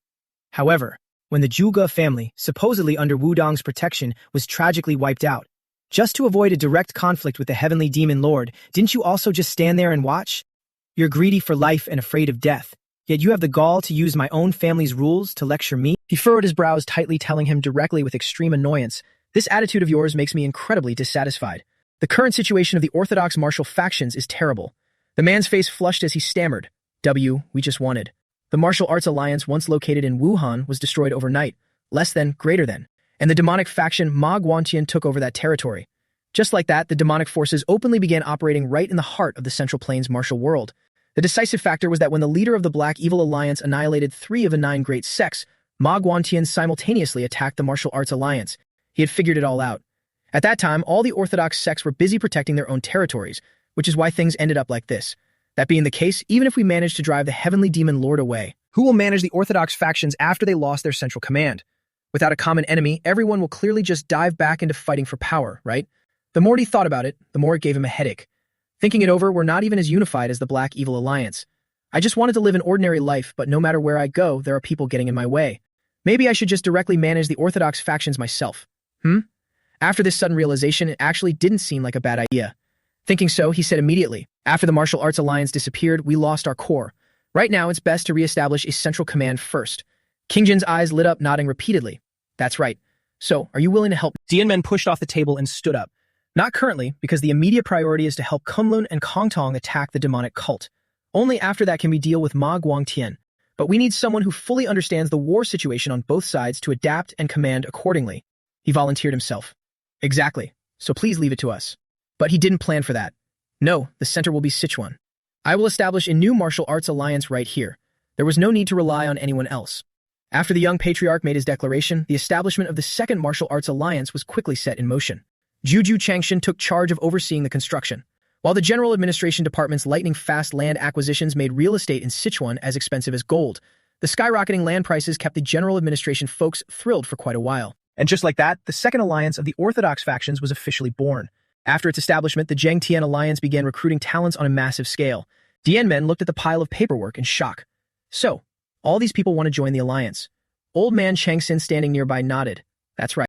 However, when the Zhuge family, supposedly under Wudang's protection, was tragically wiped out, just to avoid a direct conflict with the heavenly demon lord, didn't you also just stand there and watch? You're greedy for life and afraid of death, yet you have the gall to use my own family's rules to lecture me? He furrowed his brows tightly, telling him directly with extreme annoyance, this attitude of yours makes me incredibly dissatisfied. The current situation of the orthodox martial factions is terrible. The man's face flushed as he stammered. We just wanted. The martial arts alliance once located in Wuhan was destroyed overnight, less than, greater than. And the demonic faction Ma Guangtian took over that territory. Just like that, the demonic forces openly began operating right in the heart of the Central Plains martial world. The decisive factor was that when the leader of the Black Evil Alliance annihilated 3 of the 9 great sects, Ma Guangtian simultaneously attacked the martial arts alliance. He had figured it all out. At that time, all the orthodox sects were busy protecting their own territories, which is why things ended up like this. That being the case, even if we manage to drive the heavenly demon lord away, who will manage the orthodox factions after they lost their central command? Without a common enemy, everyone will clearly just dive back into fighting for power, right? The more he thought about it, the more it gave him a headache. Thinking it over, we're not even as unified as the Black Evil Alliance. I just wanted to live an ordinary life, but no matter where I go, there are people getting in my way. Maybe I should just directly manage the orthodox factions myself. After this sudden realization, it actually didn't seem like a bad idea. Thinking so, he said immediately, after the martial arts alliance disappeared, we lost our core. Right now, it's best to reestablish a central command first. King Jin's eyes lit up, nodding repeatedly. That's right. So, are you willing to help? Dian Men pushed off the table and stood up. Not currently, because the immediate priority is to help Kunlun and Kongtong attack the demonic cult. Only after that can we deal with Ma Guangtian. But we need someone who fully understands the war situation on both sides to adapt and command accordingly. He volunteered himself. Exactly. So please leave it to us. But he didn't plan for that. No, the center will be Sichuan. I will establish a new martial arts alliance right here. There was no need to rely on anyone else. After the young patriarch made his declaration, the establishment of the second martial arts alliance was quickly set in motion. Juju Changshin took charge of overseeing the construction, while the General Administration Department's lightning-fast land acquisitions made real estate in Sichuan as expensive as gold. The skyrocketing land prices kept the General Administration folks thrilled for quite a while. And just like that, the second alliance of the orthodox factions was officially born. After its establishment, the Zhengtian alliance began recruiting talents on a massive scale. Dian Men looked at the pile of paperwork in shock. So, all these people want to join the alliance. Old man Changsin standing nearby nodded. That's right.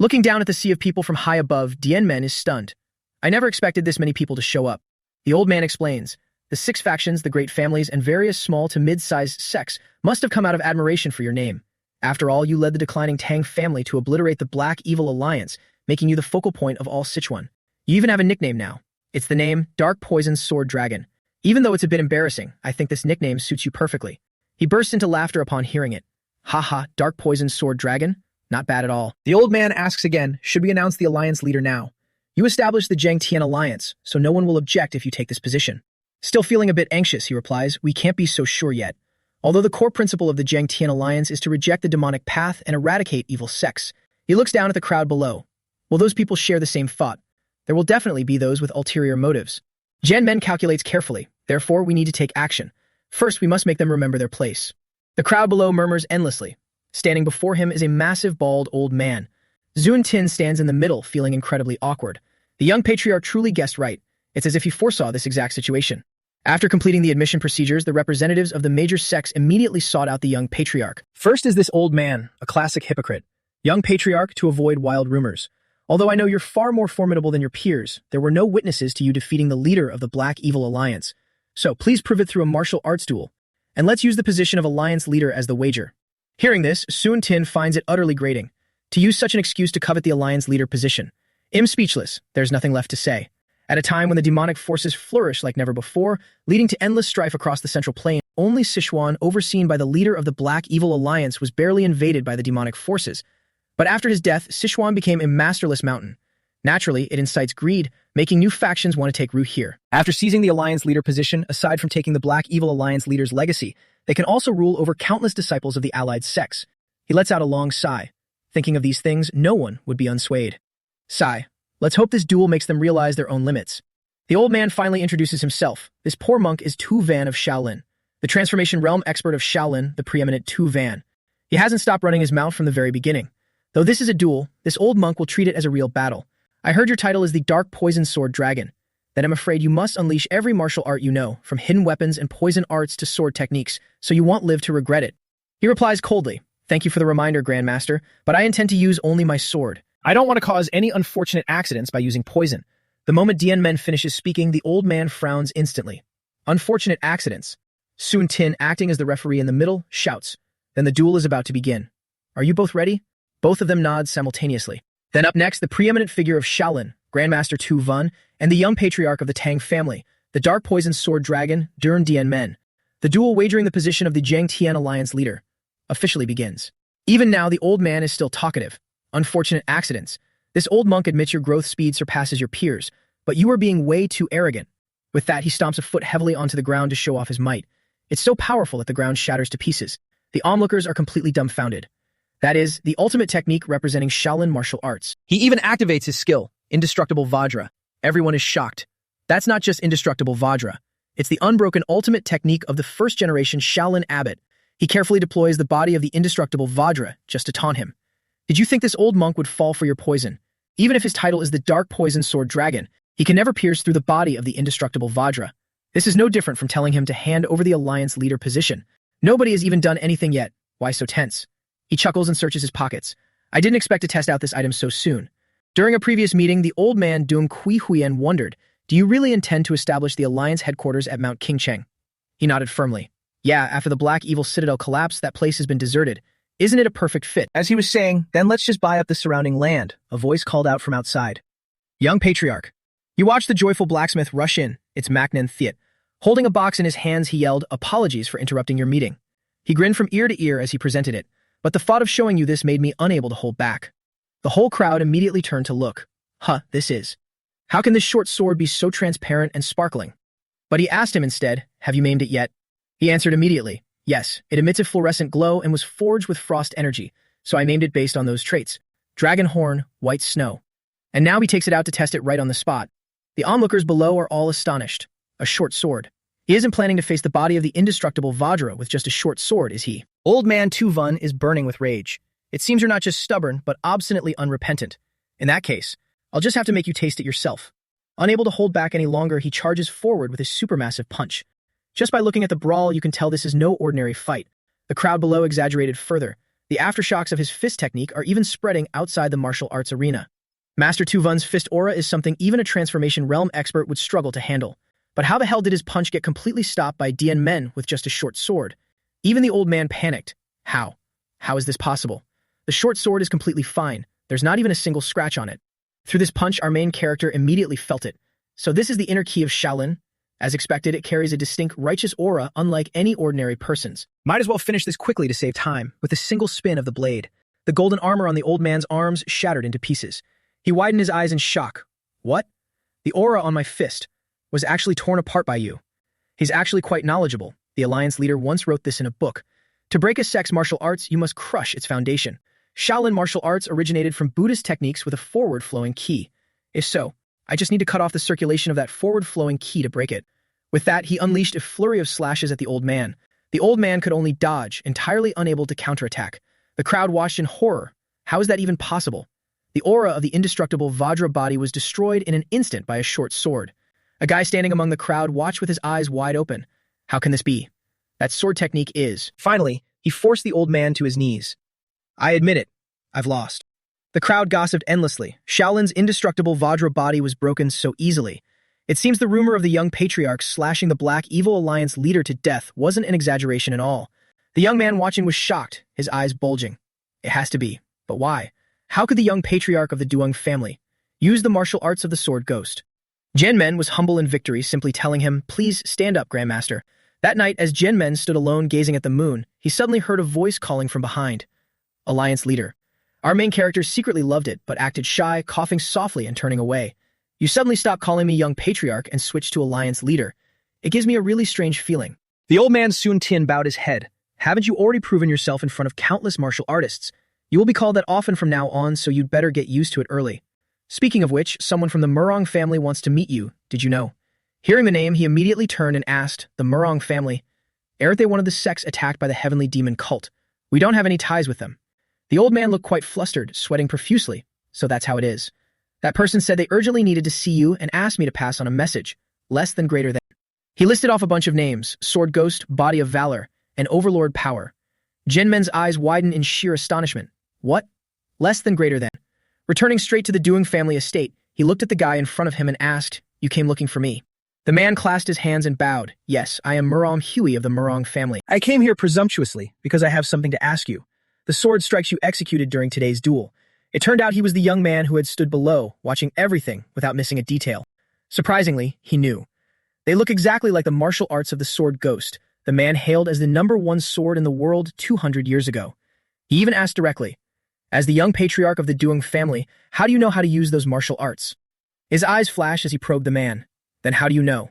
Looking down at the sea of people from high above, Dianmen is stunned. I never expected this many people to show up. The old man explains. The 6 factions, the great families, and various small to mid-sized sects must have come out of admiration for your name. After all, you led the declining Tang family to obliterate the Black Evil Alliance, making you the focal point of all Sichuan. You even have a nickname now. It's the name Dark Poison Sword Dragon. Even though it's a bit embarrassing, I think this nickname suits you perfectly. He burst into laughter upon hearing it. Haha, Dark Poison Sword Dragon? Not bad at all. The old man asks again, should we announce the alliance leader now? You established the Zhangtian alliance, so no one will object if you take this position. Still feeling a bit anxious, he replies, we can't be so sure yet. Although the core principle of the Zhangtian alliance is to reject the demonic path and eradicate evil sects, he looks down at the crowd below. Will those people share the same thought? There will definitely be those with ulterior motives. Jianmen calculates carefully, therefore we need to take action. First, we must make them remember their place. The crowd below murmurs endlessly. Standing before him is a massive, bald old man. Zun Tin stands in the middle, feeling incredibly awkward. The young patriarch truly guessed right. It's as if he foresaw this exact situation. After completing the admission procedures, the representatives of the major sects immediately sought out the young patriarch. First is this old man, a classic hypocrite. Young patriarch to avoid wild rumors. Although I know you're far more formidable than your peers, there were no witnesses to you defeating the leader of the Black Evil Alliance. So please prove it through a martial arts duel. And let's use the position of alliance leader as the wager. Hearing this, Sun Tin finds it utterly grating. To use such an excuse to covet the alliance leader position. I'm speechless, there's nothing left to say. At a time when the demonic forces flourish like never before, leading to endless strife across the central plain, only Sichuan, overseen by the leader of the Black Evil Alliance, was barely invaded by the demonic forces. But after his death, Sichuan became a masterless mountain. Naturally, it incites greed, making new factions want to take root here. After seizing the alliance leader position, aside from taking the Black Evil Alliance leader's legacy, they can also rule over countless disciples of the allied sects. He lets out a long sigh. Thinking of these things, no one would be unswayed. Sigh. Let's hope this duel makes them realize their own limits. The old man finally introduces himself. This poor monk is Tu Van of Shaolin, the transformation realm expert of Shaolin, the preeminent Tu Van. He hasn't stopped running his mouth from the very beginning. Though this is a duel, this old monk will treat it as a real battle. I heard your title is the Dark Poison Sword Dragon. Then I'm afraid you must unleash every martial art you know, from hidden weapons and poison arts to sword techniques, so you won't live to regret it. He replies coldly, thank you for the reminder, Grandmaster, but I intend to use only my sword. I don't want to cause any unfortunate accidents by using poison. The moment Dianmen finishes speaking, the old man frowns instantly. Unfortunate accidents. Sun Tin, acting as the referee in the middle, shouts. Then the duel is about to begin. Are you both ready? Both of them nod simultaneously. Then up next, the preeminent figure of Shaolin, Grandmaster Tu Van, and the young patriarch of the Tang family, the Dark Poison Sword Dragon, Durn Dianmen. The duel wagering the position of the Zhangtian Alliance leader officially begins. Even now, the old man is still talkative. Unfortunate accidents. This old monk admits your growth speed surpasses your peers, but you are being way too arrogant. With that, he stomps a foot heavily onto the ground to show off his might. It's so powerful that the ground shatters to pieces. The onlookers are completely dumbfounded. That is, the ultimate technique representing Shaolin martial arts. He even activates his skill, Indestructible Vajra. Everyone is shocked. That's not just Indestructible Vajra. It's the unbroken ultimate technique of the first-generation Shaolin abbot. He carefully deploys the body of the Indestructible Vajra just to taunt him. Did you think this old monk would fall for your poison? Even if his title is the Dark Poison Sword Dragon, he can never pierce through the body of the Indestructible Vajra. This is no different from telling him to hand over the alliance leader position. Nobody has even done anything yet. Why so tense? He chuckles and searches his pockets. I didn't expect to test out this item so soon. During a previous meeting, the old man Dung Kui Huyen wondered, do you really intend to establish the alliance headquarters at Mount Qingcheng? He nodded firmly. Yeah, after the Black Evil Citadel collapsed, that place has been deserted. Isn't it a perfect fit? As he was saying, then let's just buy up the surrounding land, a voice called out from outside. Young patriarch. You watch the joyful blacksmith rush in, it's Macnan Thiet. Holding a box in his hands, he yelled, apologies for interrupting your meeting. He grinned from ear to ear as he presented it, but the thought of showing you this made me unable to hold back. The whole crowd immediately turned to look. This is. How can this short sword be so transparent and sparkling? But he asked him instead, have you maimed it yet? He answered immediately. Yes, it emits a fluorescent glow and was forged with frost energy, so I named it based on those traits. Dragon horn, white snow. And now he takes it out to test it right on the spot. The onlookers below are all astonished. A short sword. He isn't planning to face the body of the indestructible Vajra with just a short sword, is he? Old man Tu Van is burning with rage. It seems you're not just stubborn, but obstinately unrepentant. In that case, I'll just have to make you taste it yourself. Unable to hold back any longer, he charges forward with his supermassive punch. Just by looking at the brawl, you can tell this is no ordinary fight. The crowd below exaggerated further. The aftershocks of his fist technique are even spreading outside the martial arts arena. Master Tu Vun's fist aura is something even a transformation realm expert would struggle to handle. But how the hell did his punch get completely stopped by Dian Men with just a short sword? Even the old man panicked. How? How is this possible? The short sword is completely fine. There's not even a single scratch on it. Through this punch, our main character immediately felt it. So this is the inner key of Shaolin. As expected, it carries a distinct righteous aura unlike any ordinary person's. Might as well finish this quickly to save time, with a single spin of the blade. The golden armor on the old man's arms shattered into pieces. He widened his eyes in shock. What? The aura on my fist was actually torn apart by you. He's actually quite knowledgeable. The Alliance leader once wrote this in a book. To break a sect's martial arts, you must crush its foundation. Shaolin martial arts originated from Buddhist techniques with a forward-flowing ki. If so, I just need to cut off the circulation of that forward-flowing ki to break it. With that, he unleashed a flurry of slashes at the old man. The old man could only dodge, entirely unable to counterattack. The crowd watched in horror. How is that even possible? The aura of the indestructible Vajra body was destroyed in an instant by a short sword. A guy standing among the crowd watched with his eyes wide open. How can this be? That sword technique is... Finally, he forced the old man to his knees. I admit it. I've lost. The crowd gossiped endlessly. Shaolin's indestructible Vajra body was broken so easily. It seems the rumor of the young patriarch slashing the Black Evil Alliance leader to death wasn't an exaggeration at all. The young man watching was shocked, his eyes bulging. It has to be. But why? How could the young patriarch of the Duong family use the martial arts of the sword ghost? Jianmen was humble in victory, simply telling him, "Please stand up, Grandmaster." That night, as Jianmen stood alone gazing at the moon, he suddenly heard a voice calling from behind. Alliance leader. Our main character secretly loved it, but acted shy, coughing softly and turning away. You suddenly stopped calling me young patriarch and switched to Alliance leader. It gives me a really strange feeling. The old man Sun Tian bowed his head. Haven't you already proven yourself in front of countless martial artists? You will be called that often from now on, so you'd better get used to it early. Speaking of which, someone from the Murong family wants to meet you, did you know? Hearing the name, he immediately turned and asked, the Murong family? Aren't they one of the sects attacked by the heavenly demon cult? We don't have any ties with them. The old man looked quite flustered, sweating profusely. So that's how it is. That person said they urgently needed to see you and asked me to pass on a message. Less than greater than. He listed off a bunch of names: Sword Ghost, Body of Valor, and Overlord Power. Jinmen's eyes widened in sheer astonishment. What? Less than greater than. Returning straight to the Duong family estate, he looked at the guy in front of him and asked, "You came looking for me?" The man clasped his hands and bowed. "Yes, I am Murong Huey of the Murong family. I came here presumptuously because I have something to ask you. The sword strikes you executed during today's duel." It turned out he was the young man who had stood below, watching everything without missing a detail. Surprisingly, he knew. They look exactly like the martial arts of the sword ghost, the man hailed as the #1 sword in the world 200 years ago. He even asked directly, "As the young patriarch of the Duong family, how do you know how to use those martial arts?" His eyes flashed as he probed the man. "Then how do you know?"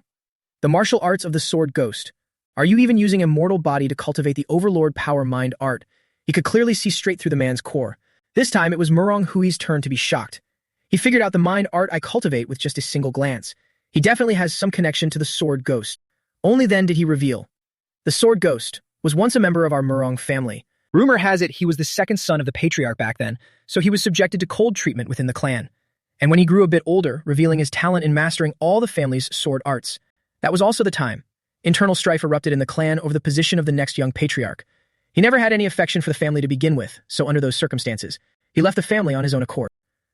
"The martial arts of the sword ghost. Are you even using a mortal body to cultivate the overlord power mind art?" He could clearly see straight through the man's core. This time, it was Murong Hui's turn to be shocked. He figured out the mind art I cultivate with just a single glance. He definitely has some connection to the sword ghost. Only then did he reveal. The sword ghost was once a member of our Murong family. Rumor has it he was the second son of the patriarch back then, so he was subjected to cold treatment within the clan. And when he grew a bit older, revealing his talent in mastering all the family's sword arts. That was also the time. Internal strife erupted in the clan over the position of the next young patriarch. He never had any affection for the family to begin with, so under those circumstances, he left the family on his own accord.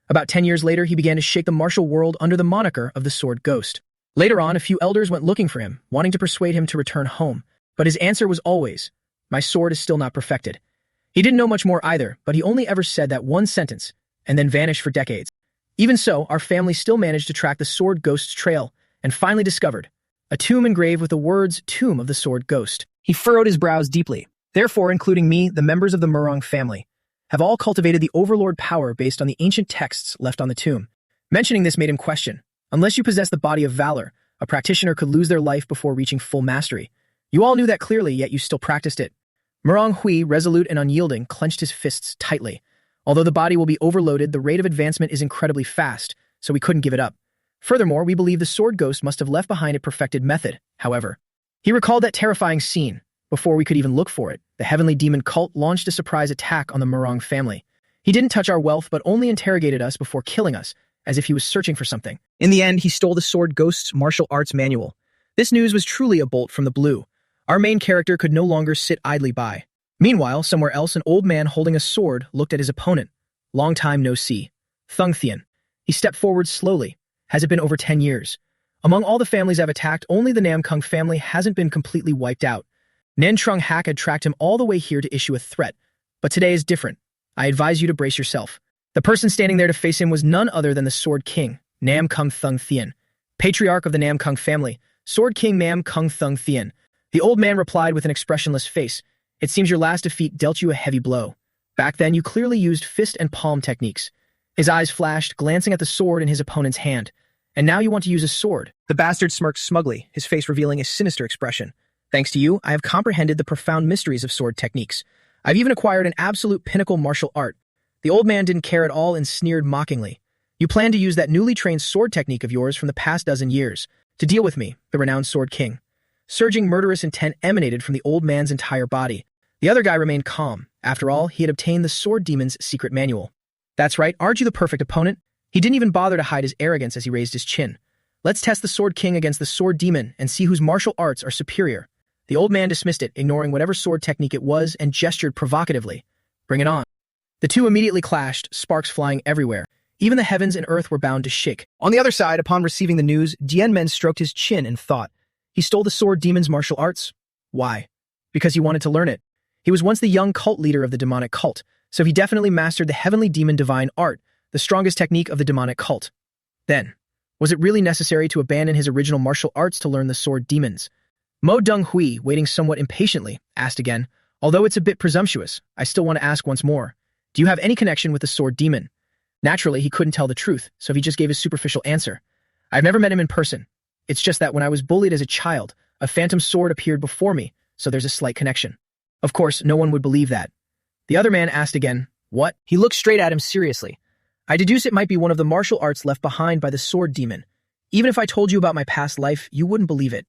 About 10 years later, he began to shake the martial world under the moniker of the Sword Ghost. Later on, a few elders went looking for him, wanting to persuade him to return home, but his answer was always, "My sword is still not perfected." He didn't know much more either, but he only ever said that one sentence, and then vanished for decades. Even so, our family still managed to track the Sword Ghost's trail, and finally discovered a tomb engraved with the words "Tomb of the Sword Ghost." He furrowed his brows deeply. Therefore, including me, the members of the Murong family, have all cultivated the overlord power based on the ancient texts left on the tomb. Mentioning this made him question. Unless you possess the body of valor, a practitioner could lose their life before reaching full mastery. You all knew that clearly, yet you still practiced it. Murong Hui, resolute and unyielding, clenched his fists tightly. Although the body will be overloaded, the rate of advancement is incredibly fast, so we couldn't give it up. Furthermore, we believe the sword ghost must have left behind a perfected method, however. He recalled that terrifying scene. Before we could even look for it, the heavenly demon cult launched a surprise attack on the Murong family. He didn't touch our wealth, but only interrogated us before killing us, as if he was searching for something. In the end, he stole the sword ghost's martial arts manual. This news was truly a bolt from the blue. Our main character could no longer sit idly by. Meanwhile, somewhere else, an old man holding a sword looked at his opponent. Long time no see. Thung Thien. He stepped forward slowly. Has it been over 10 years? Among all the families I've attacked, only the Nam Kung family hasn't been completely wiped out. Nen Trung Hak had tracked him all the way here to issue a threat. But today is different. I advise you to brace yourself. The person standing there to face him was none other than the Sword King, Nam Kung Thung Thien, patriarch of the Nam Kung family, Sword King Nam Kung Thung Thien. The old man replied with an expressionless face. It seems your last defeat dealt you a heavy blow. Back then, you clearly used fist and palm techniques. His eyes flashed, glancing at the sword in his opponent's hand. And now you want to use a sword. The bastard smirked smugly, his face revealing a sinister expression. Thanks to you, I have comprehended the profound mysteries of sword techniques. I've even acquired an absolute pinnacle martial art. The old man didn't care at all and sneered mockingly. You plan to use that newly trained sword technique of yours from the past dozen years to deal with me, the renowned Sword King. Surging murderous intent emanated from the old man's entire body. The other guy remained calm. After all, he had obtained the Sword Demon's secret manual. That's right, aren't you the perfect opponent? He didn't even bother to hide his arrogance as he raised his chin. Let's test the Sword King against the Sword Demon and see whose martial arts are superior. The old man dismissed it, ignoring whatever sword technique it was, and gestured provocatively. Bring it on. The two immediately clashed, sparks flying everywhere. Even the heavens and earth were bound to shake. On the other side, upon receiving the news, Dianmen stroked his chin in thought. He stole the Sword Demon's martial arts? Why? Because he wanted to learn it. He was once the young cult leader of the demonic cult, so he definitely mastered the heavenly demon divine art, the strongest technique of the demonic cult. Then, was it really necessary to abandon his original martial arts to learn the Sword Demons? Mo Dong Hui, waiting somewhat impatiently, asked again, although it's a bit presumptuous, I still want to ask once more. Do you have any connection with the Sword Demon? Naturally, he couldn't tell the truth, so he just gave a superficial answer. I've never met him in person. It's just that when I was bullied as a child, a phantom sword appeared before me, so there's a slight connection. Of course, no one would believe that. The other man asked again, what? He looked straight at him seriously. I deduce it might be one of the martial arts left behind by the Sword Demon. Even if I told you about my past life, you wouldn't believe it.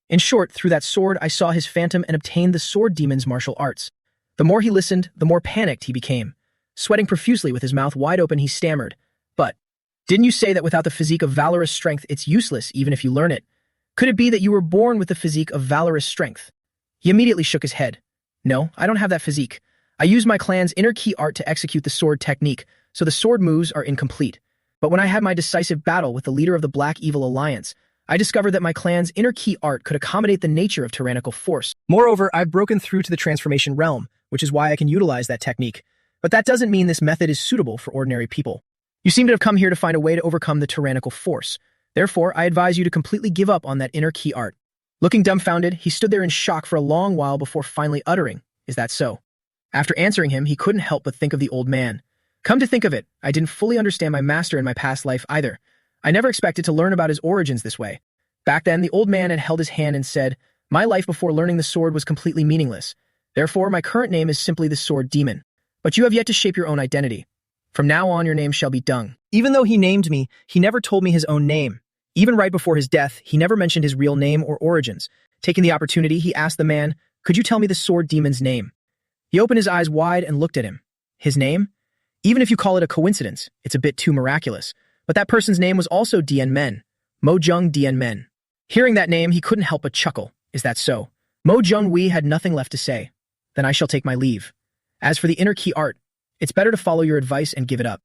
In short, through that sword, I saw his phantom and obtained the Sword Demon's martial arts. The more he listened, the more panicked he became. Sweating profusely with his mouth wide open, he stammered. But, didn't you say that without the physique of valorous strength, it's useless even if you learn it? Could it be that you were born with the physique of valorous strength? He immediately shook his head. No, I don't have that physique. I use my clan's inner key art to execute the sword technique, so the sword moves are incomplete. But when I had my decisive battle with the leader of the Black Evil Alliance, I discovered that my clan's inner key art could accommodate the nature of tyrannical force. Moreover, I've broken through to the transformation realm, which is why I can utilize that technique. But that doesn't mean this method is suitable for ordinary people. You seem to have come here to find a way to overcome the tyrannical force. Therefore, I advise you to completely give up on that inner key art. Looking dumbfounded, he stood there in shock for a long while before finally uttering, is that so? After answering him, he couldn't help but think of the old man. Come to think of it, I didn't fully understand my master in my past life either. I never expected to learn about his origins this way. Back then, the old man had held his hand and said, my life before learning the sword was completely meaningless. Therefore, my current name is simply the Sword Demon. But you have yet to shape your own identity. From now on, your name shall be Dung. Even though he named me, he never told me his own name. Even right before his death, he never mentioned his real name or origins. Taking the opportunity, he asked the man, could you tell me the Sword Demon's name? He opened his eyes wide and looked at him. His name? Even if you call it a coincidence, it's a bit too miraculous. But that person's name was also Dian Men. Mo Jung Dian Men. Hearing that name, he couldn't help but chuckle. Is that so? Mo Jung Wei had nothing left to say. Then I shall take my leave. As for the inner key art, it's better to follow your advice and give it up.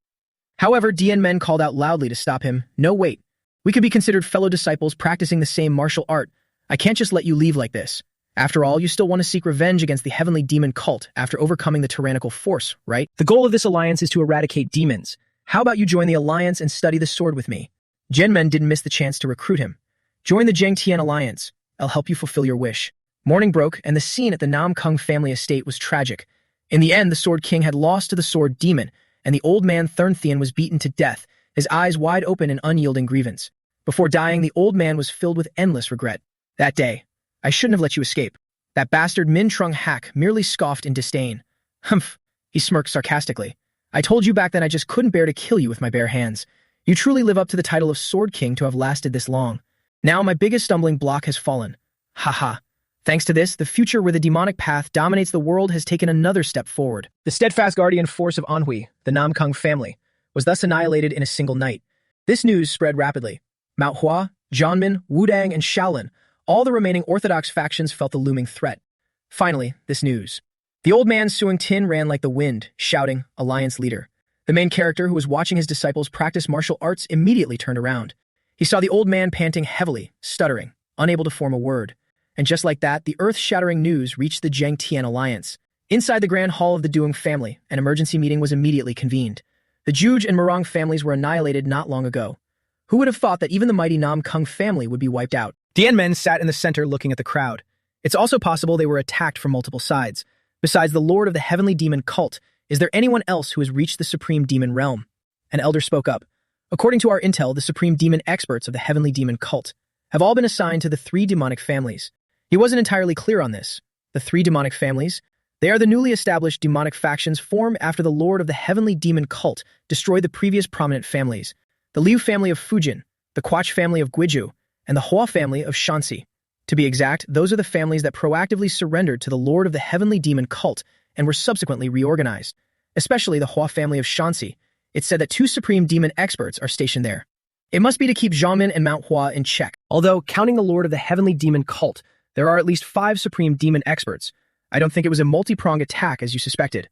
However, Dian Men called out loudly to stop him. No, wait. We could be considered fellow disciples practicing the same martial art. I can't just let you leave like this. After all, you still want to seek revenge against the heavenly demon cult after overcoming the tyrannical force, right? The goal of this alliance is to eradicate demons. How about you join the alliance and study the sword with me? Genmen didn't miss the chance to recruit him. Join the Zheng Tian alliance. I'll help you fulfill your wish. Morning broke, and the scene at the Nam Kung family estate was tragic. In the end, the Sword King had lost to the Sword Demon, and the old man Thurn Thien was beaten to death, his eyes wide open in unyielding grievance. Before dying, the old man was filled with endless regret. That day, I shouldn't have let you escape. That bastard Min Trung Hak merely scoffed in disdain. Humph, he smirked sarcastically. I told you back then I just couldn't bear to kill you with my bare hands. You truly live up to the title of Sword King to have lasted this long. Now my biggest stumbling block has fallen. Haha. Thanks to this, the future where the demonic path dominates the world has taken another step forward. The steadfast guardian force of Anhui, the Nam Kung family, was thus annihilated in a single night. This news spread rapidly. Manhwa, Jianmin, Wudang, and Shaolin, all the remaining orthodox factions felt the looming threat. Finally, this news. The old man Suing Tin ran like the wind, shouting, "Alliance leader." The main character, who was watching his disciples practice martial arts, immediately turned around. He saw the old man panting heavily, stuttering, unable to form a word. And just like that, the earth-shattering news reached the Zheng Tian Alliance. Inside the grand hall of the Duong family, an emergency meeting was immediately convened. The Juge and Murong families were annihilated not long ago. Who would have thought that even the mighty Nam Kung family would be wiped out? Dianmen sat in the center looking at the crowd. It's also possible they were attacked from multiple sides. Besides the Lord of the Heavenly Demon Cult, is there anyone else who has reached the Supreme Demon Realm? An elder spoke up. According to our intel, the Supreme Demon experts of the Heavenly Demon Cult have all been assigned to the 3 demonic families. He wasn't entirely clear on this. The 3 demonic families? They are the newly established demonic factions formed after the Lord of the Heavenly Demon Cult destroyed the previous prominent families. The Liu family of Fujin, the Quach family of Guizhou, and the Hua family of Shanxi. To be exact, those are the families that proactively surrendered to the Lord of the Heavenly Demon Cult and were subsequently reorganized. Especially the Hua family of Shanxi. It's said that 2 supreme demon experts are stationed there. It must be to keep Xiaomin and Mount Hua in check. Although, counting the Lord of the Heavenly Demon Cult, there are at least 5 supreme demon experts. I don't think it was a multi-pronged attack as you suspected.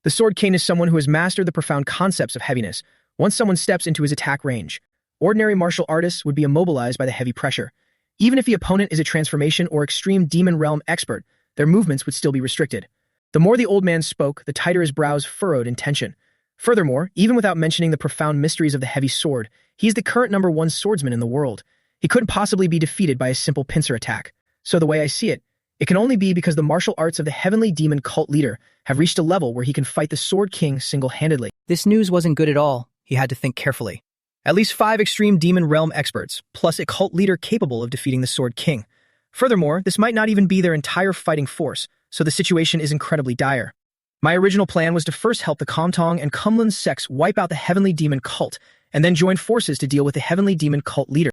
The Sword King is someone who has mastered the profound concepts of heaviness once someone steps into his attack range. Ordinary martial artists would be immobilized by the heavy pressure. Even if the opponent is a transformation or extreme demon realm expert, their movements would still be restricted. The more the old man spoke, the tighter his brows furrowed in tension. Furthermore, even without mentioning the profound mysteries of the heavy sword, he is the current #1 swordsman in the world. He couldn't possibly be defeated by a simple pincer attack. So the way I see it, it can only be because the martial arts of the Heavenly Demon Cult leader have reached a level where he can fight the Sword King single-handedly. This news wasn't good at all. He had to think carefully. At least 5 extreme demon realm experts, plus a cult leader capable of defeating the Sword King. Furthermore, this might not even be their entire fighting force, so the situation is incredibly dire. My original plan was to first help the Comtong and Kumlin sects wipe out the Heavenly Demon Cult, and then join forces to deal with the Heavenly Demon Cult leader.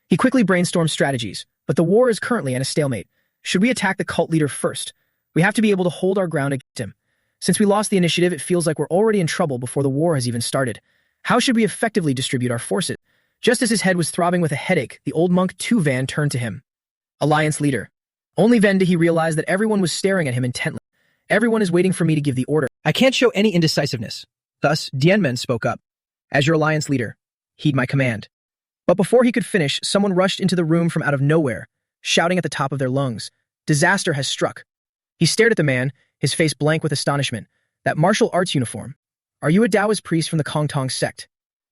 He quickly brainstormed strategies, but the war is currently at a stalemate. Should we attack the cult leader first? We have to be able to hold our ground against him. Since we lost the initiative, it feels like we're already in trouble before the war has even started. How should we effectively distribute our forces? Just as his head was throbbing with a headache, the old monk Tu Van turned to him. Alliance leader. Only then did he realize that everyone was staring at him intently. Everyone is waiting for me to give the order. I can't show any indecisiveness. Thus, Dianmen spoke up. As your alliance leader, heed my command. But before he could finish, someone rushed into the room from out of nowhere, shouting at the top of their lungs. Disaster has struck. He stared at the man, his face blank with astonishment. That martial arts uniform. Are you a Taoist priest from the Kongtong sect?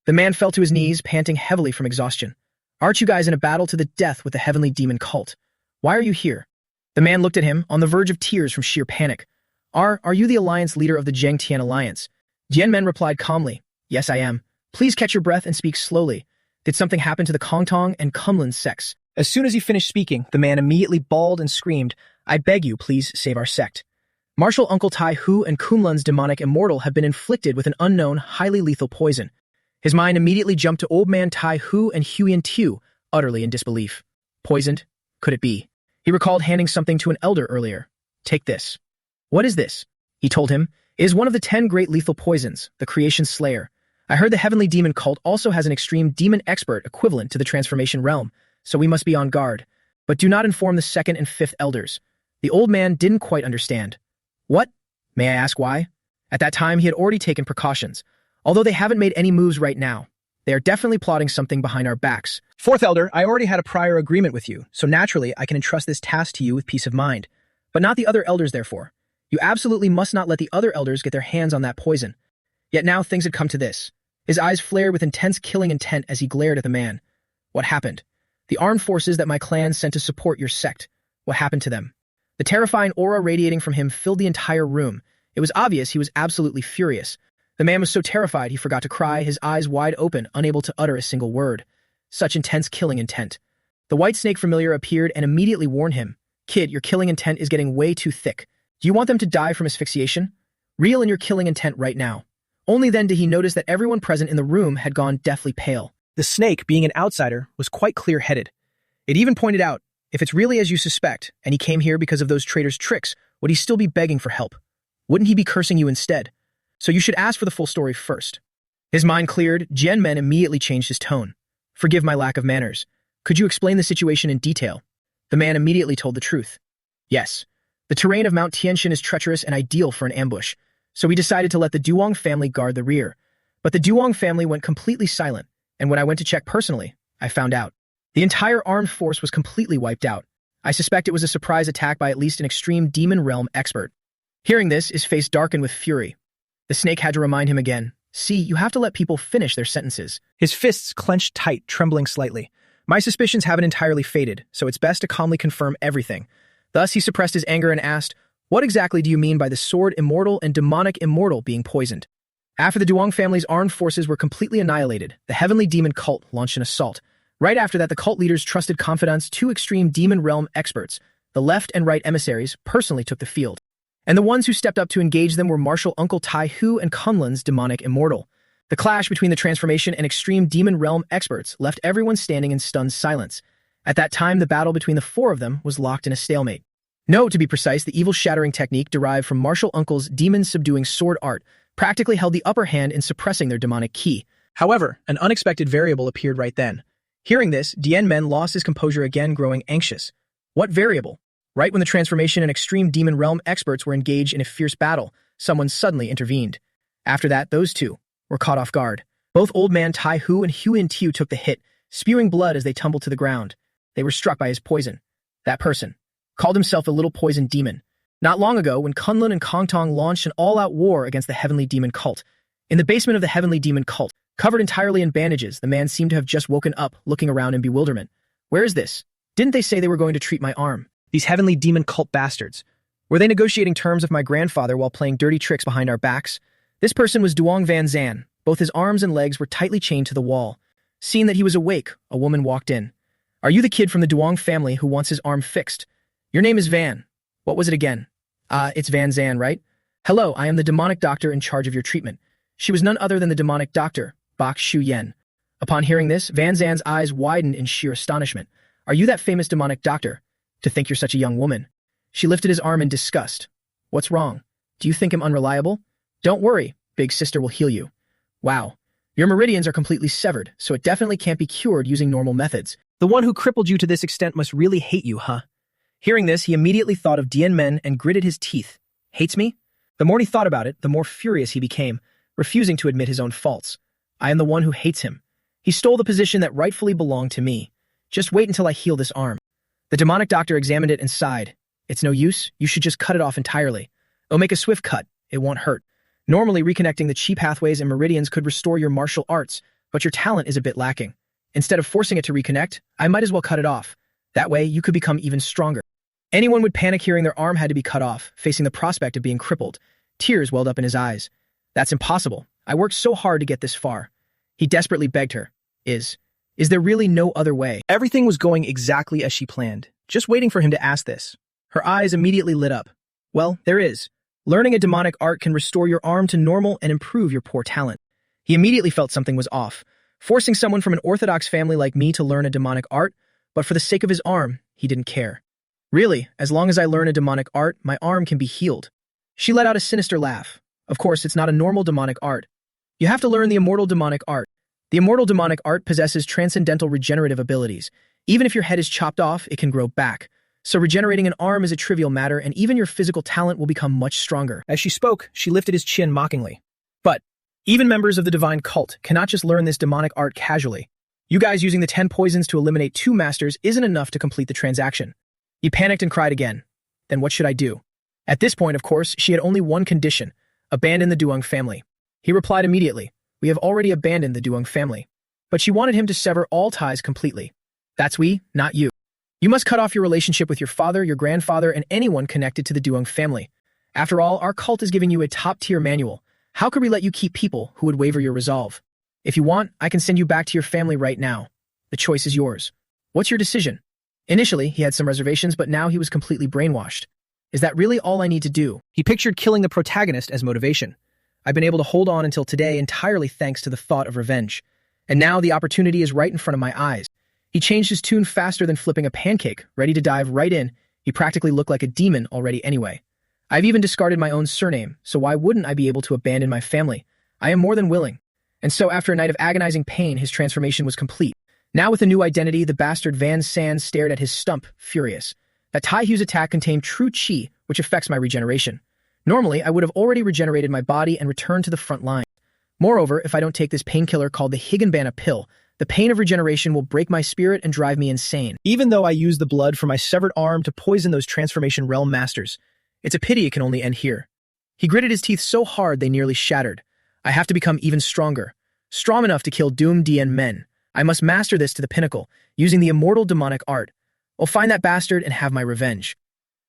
The man fell to his knees, panting heavily from exhaustion. Aren't you guys in a battle to the death with the Heavenly Demon Cult? Why are you here? The man looked at him, on the verge of tears from sheer panic. Are you the alliance leader of the Zheng Tian Alliance? Dianmen replied calmly. Yes, I am. Please catch your breath and speak slowly. Did something happen to the Kongtong and Kumlin sects? As soon as he finished speaking, the man immediately bawled and screamed, I beg you, please save our sect. Martial Uncle Tai Hu and Kumlun's demonic immortal have been inflicted with an unknown, highly lethal poison. His mind immediately jumped to old man Tai Hu and Huyen Tiu, utterly in disbelief. Poisoned? Could it be? He recalled handing something to an elder earlier. Take this. What is this? He told him. It is one of the 10 great lethal poisons, the Creation Slayer. I heard the Heavenly Demon Cult also has an extreme demon expert equivalent to the Transformation Realm, so we must be on guard. But do not inform the 2nd and 5th elders. The old man didn't quite understand. What? May I ask why? At that time, he had already taken precautions. Although they haven't made any moves right now, they are definitely plotting something behind our backs. 4th elder, I already had a prior agreement with you, so naturally I can entrust this task to you with peace of mind. But not the other elders, therefore. You absolutely must not let the other elders get their hands on that poison. Yet now things had come to this. His eyes flared with intense killing intent as he glared at the man. What happened? The armed forces that my clan sent to support your sect. What happened to them? The terrifying aura radiating from him filled the entire room. It was obvious he was absolutely furious. The man was so terrified he forgot to cry, his eyes wide open, unable to utter a single word. Such intense killing intent. The white snake familiar appeared and immediately warned him. Kid, your killing intent is getting way too thick. Do you want them to die from asphyxiation? Reel in your killing intent right now. Only then did he notice that everyone present in the room had gone deathly pale. The snake, being an outsider, was quite clear-headed. It even pointed out, if it's really as you suspect, and he came here because of those traitors' tricks, would he still be begging for help? Wouldn't he be cursing you instead? So you should ask for the full story first. His mind cleared, Jianmen immediately changed his tone. Forgive my lack of manners. Could you explain the situation in detail? The man immediately told the truth. Yes. The terrain of Mount Tianshan is treacherous and ideal for an ambush, so we decided to let the Duong family guard the rear. But the Duong family went completely silent, and when I went to check personally, I found out. The entire armed force was completely wiped out. I suspect it was a surprise attack by at least an extreme demon realm expert. Hearing this, his face darkened with fury. The snake had to remind him again, "See, you have to let people finish their sentences." His fists clenched tight, trembling slightly. My suspicions haven't entirely faded, so it's best to calmly confirm everything. Thus, he suppressed his anger and asked, "What exactly do you mean by the sword immortal and demonic immortal being poisoned?" After the Duong family's armed forces were completely annihilated, the heavenly demon cult launched an assault. Right after that, the cult leader's trusted confidants, two extreme demon realm experts, the left and right emissaries, personally took the field. And the ones who stepped up to engage them were Martial Uncle Tai Hu and Kunlun's demonic immortal. The clash between the transformation and extreme demon realm experts left everyone standing in stunned silence. At that time, the battle between the four of them was locked in a stalemate. No, to be precise, the evil-shattering technique derived from Martial Uncle's demon-subduing sword art practically held the upper hand in suppressing their demonic ki. However, an unexpected variable appeared right then. Hearing this, Dian Men lost his composure again, growing anxious. What variable? Right when the transformation and extreme demon realm experts were engaged in a fierce battle, someone suddenly intervened. After that, those two were caught off guard. Both Old Man Tai Hu and Huin Tiu took the hit, spewing blood as they tumbled to the ground. They were struck by his poison. That person called himself the Little Poison Demon. Not long ago, when Kunlun and Kong Tong launched an all-out war against the Heavenly Demon Cult. In the basement of the Heavenly Demon Cult, covered entirely in bandages, the man seemed to have just woken up, looking around in bewilderment. Where is this? Didn't they say they were going to treat my arm? These Heavenly Demon Cult bastards. Were they negotiating terms with my grandfather while playing dirty tricks behind our backs? This person was Duong Van Zan. Both his arms and legs were tightly chained to the wall. Seeing that he was awake, a woman walked in. "Are you the kid from the Duong family who wants his arm fixed? Your name is Van. What was it again?" It's Van Zan, right? "Hello, I am the demonic doctor in charge of your treatment." She was none other than the demonic doctor, Bak Shu Yen. Upon hearing this, Van Zan's eyes widened in sheer astonishment. "Are you that famous demonic doctor? To think you're such a young woman." She lifted his arm in disgust. "What's wrong? Do you think him unreliable? Don't worry, big sister will heal you." "Wow. Your meridians are completely severed, so it definitely can't be cured using normal methods. The one who crippled you to this extent must really hate you, huh?" Hearing this, he immediately thought of Dian Men and gritted his teeth. "Hates me?" The more he thought about it, the more furious he became, refusing to admit his own faults. "I am the one who hates him. He stole the position that rightfully belonged to me. Just wait until I heal this arm." The demonic doctor examined it and sighed. "It's no use. You should just cut it off entirely. Oh, make a swift cut. It won't hurt. Normally, reconnecting the chi pathways and meridians could restore your martial arts, but your talent is a bit lacking. Instead of forcing it to reconnect, I might as well cut it off. That way, you could become even stronger." Anyone would panic hearing their arm had to be cut off, facing the prospect of being crippled. Tears welled up in his eyes. "That's impossible. I worked so hard to get this far." He desperately begged her. Is there really no other way?" Everything was going exactly as she planned, just waiting for him to ask this. Her eyes immediately lit up. "Well, there is. Learning a demonic art can restore your arm to normal and improve your poor talent." He immediately felt something was off. Forcing someone from an orthodox family like me to learn a demonic art, but for the sake of his arm, he didn't care. "Really, as long as I learn a demonic art, my arm can be healed." She let out a sinister laugh. "Of course, it's not a normal demonic art. You have to learn the immortal demonic art. The immortal demonic art possesses transcendental regenerative abilities. Even if your head is chopped off, it can grow back. So regenerating an arm is a trivial matter, and even your physical talent will become much stronger." As she spoke, she lifted his chin mockingly. "But even members of the divine cult cannot just learn this demonic art casually. You guys using the 10 poisons to eliminate 2 masters isn't enough to complete the transaction." He panicked and cried again. Then what should I do? At this point, of course, she had only one condition: abandon the Duong family. He replied immediately, "We have already abandoned the Duong family." But she wanted him to sever all ties completely. "That's we, not you. You must cut off your relationship with your father, your grandfather, and anyone connected to the Duong family. After all, our cult is giving you a top-tier manual. How could we let you keep people who would waver your resolve? If you want, I can send you back to your family right now. The choice is yours. What's your decision?" Initially, he had some reservations, but now he was completely brainwashed. Is that really all I need to do? He pictured killing the protagonist as motivation. I've been able to hold on until today entirely thanks to the thought of revenge. And now the opportunity is right in front of my eyes. He changed his tune faster than flipping a pancake, ready to dive right in. He practically looked like a demon already anyway. "I've even discarded my own surname, so why wouldn't I be able to abandon my family? I am more than willing." And so after a night of agonizing pain, his transformation was complete. Now with a new identity, the bastard Van San stared at his stump, furious. That Tai Hu's attack contained true chi, which affects my regeneration. Normally, I would have already regenerated my body and returned to the front line. Moreover, if I don't take this painkiller called the Higanbana pill, the pain of regeneration will break my spirit and drive me insane. Even though I use the blood from my severed arm to poison those transformation realm masters, it's a pity it can only end here. He gritted his teeth so hard they nearly shattered. I have to become even stronger. Strong enough to kill doomed DN men. I must master this to the pinnacle, using the immortal demonic art. I'll find that bastard and have my revenge.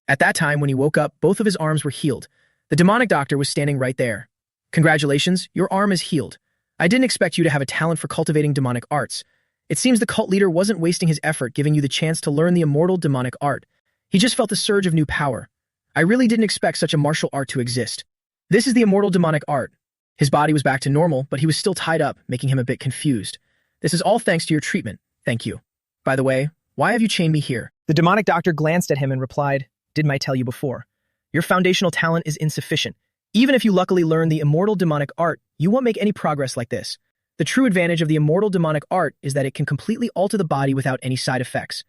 At that time, when he woke up, both of his arms were healed. The demonic doctor was standing right there. Congratulations, your arm is healed. I didn't expect you to have a talent for cultivating demonic arts. It seems the cult leader wasn't wasting his effort giving you the chance to learn the immortal demonic art. He just felt a surge of new power. I really didn't expect such a martial art to exist. This is the immortal demonic art. His body was back to normal, but he was still tied up, making him a bit confused. This is all thanks to your treatment. Thank you. By the way, why have you chained me here? The demonic doctor glanced at him and replied, Didn't I tell you before? Your foundational talent is insufficient. Even if you luckily learn the immortal demonic art, you won't make any progress like this. The true advantage of the immortal demonic art is that it can completely alter the body without any side effects.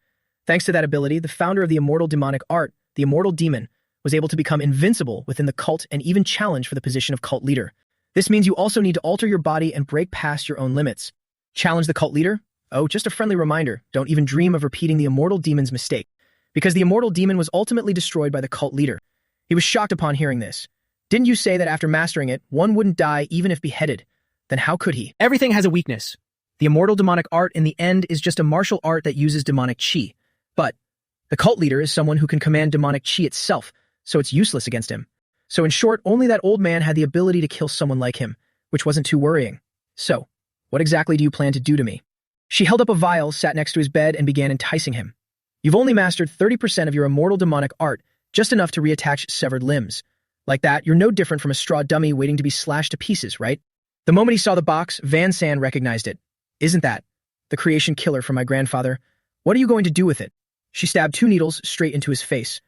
Thanks to that ability, the founder of the immortal demonic art, the immortal demon, was able to become invincible within the cult and even challenge for the position of cult leader. This means you also need to alter your body and break past your own limits. Challenge the cult leader? Oh, just a friendly reminder, don't even dream of repeating the immortal demon's mistake, because the immortal demon was ultimately destroyed by the cult leader. He was shocked upon hearing this. Didn't you say that after mastering it, one wouldn't die even if beheaded? Then how could he? Everything has a weakness. The immortal demonic art in the end is just a martial art that uses demonic chi. But the cult leader is someone who can command demonic chi itself, so it's useless against him. So in short, only that old man had the ability to kill someone like him, which wasn't too worrying. So, what exactly do you plan to do to me? She held up a vial, sat next to his bed, and began enticing him. You've only mastered 30% of your immortal demonic art, just enough to reattach severed limbs. Like that, you're no different from a straw dummy waiting to be slashed to pieces, right? The moment he saw the box, Van San recognized it. Isn't that the creation killer from my grandfather? What are you going to do with it? She stabbed 2 needles straight into his face.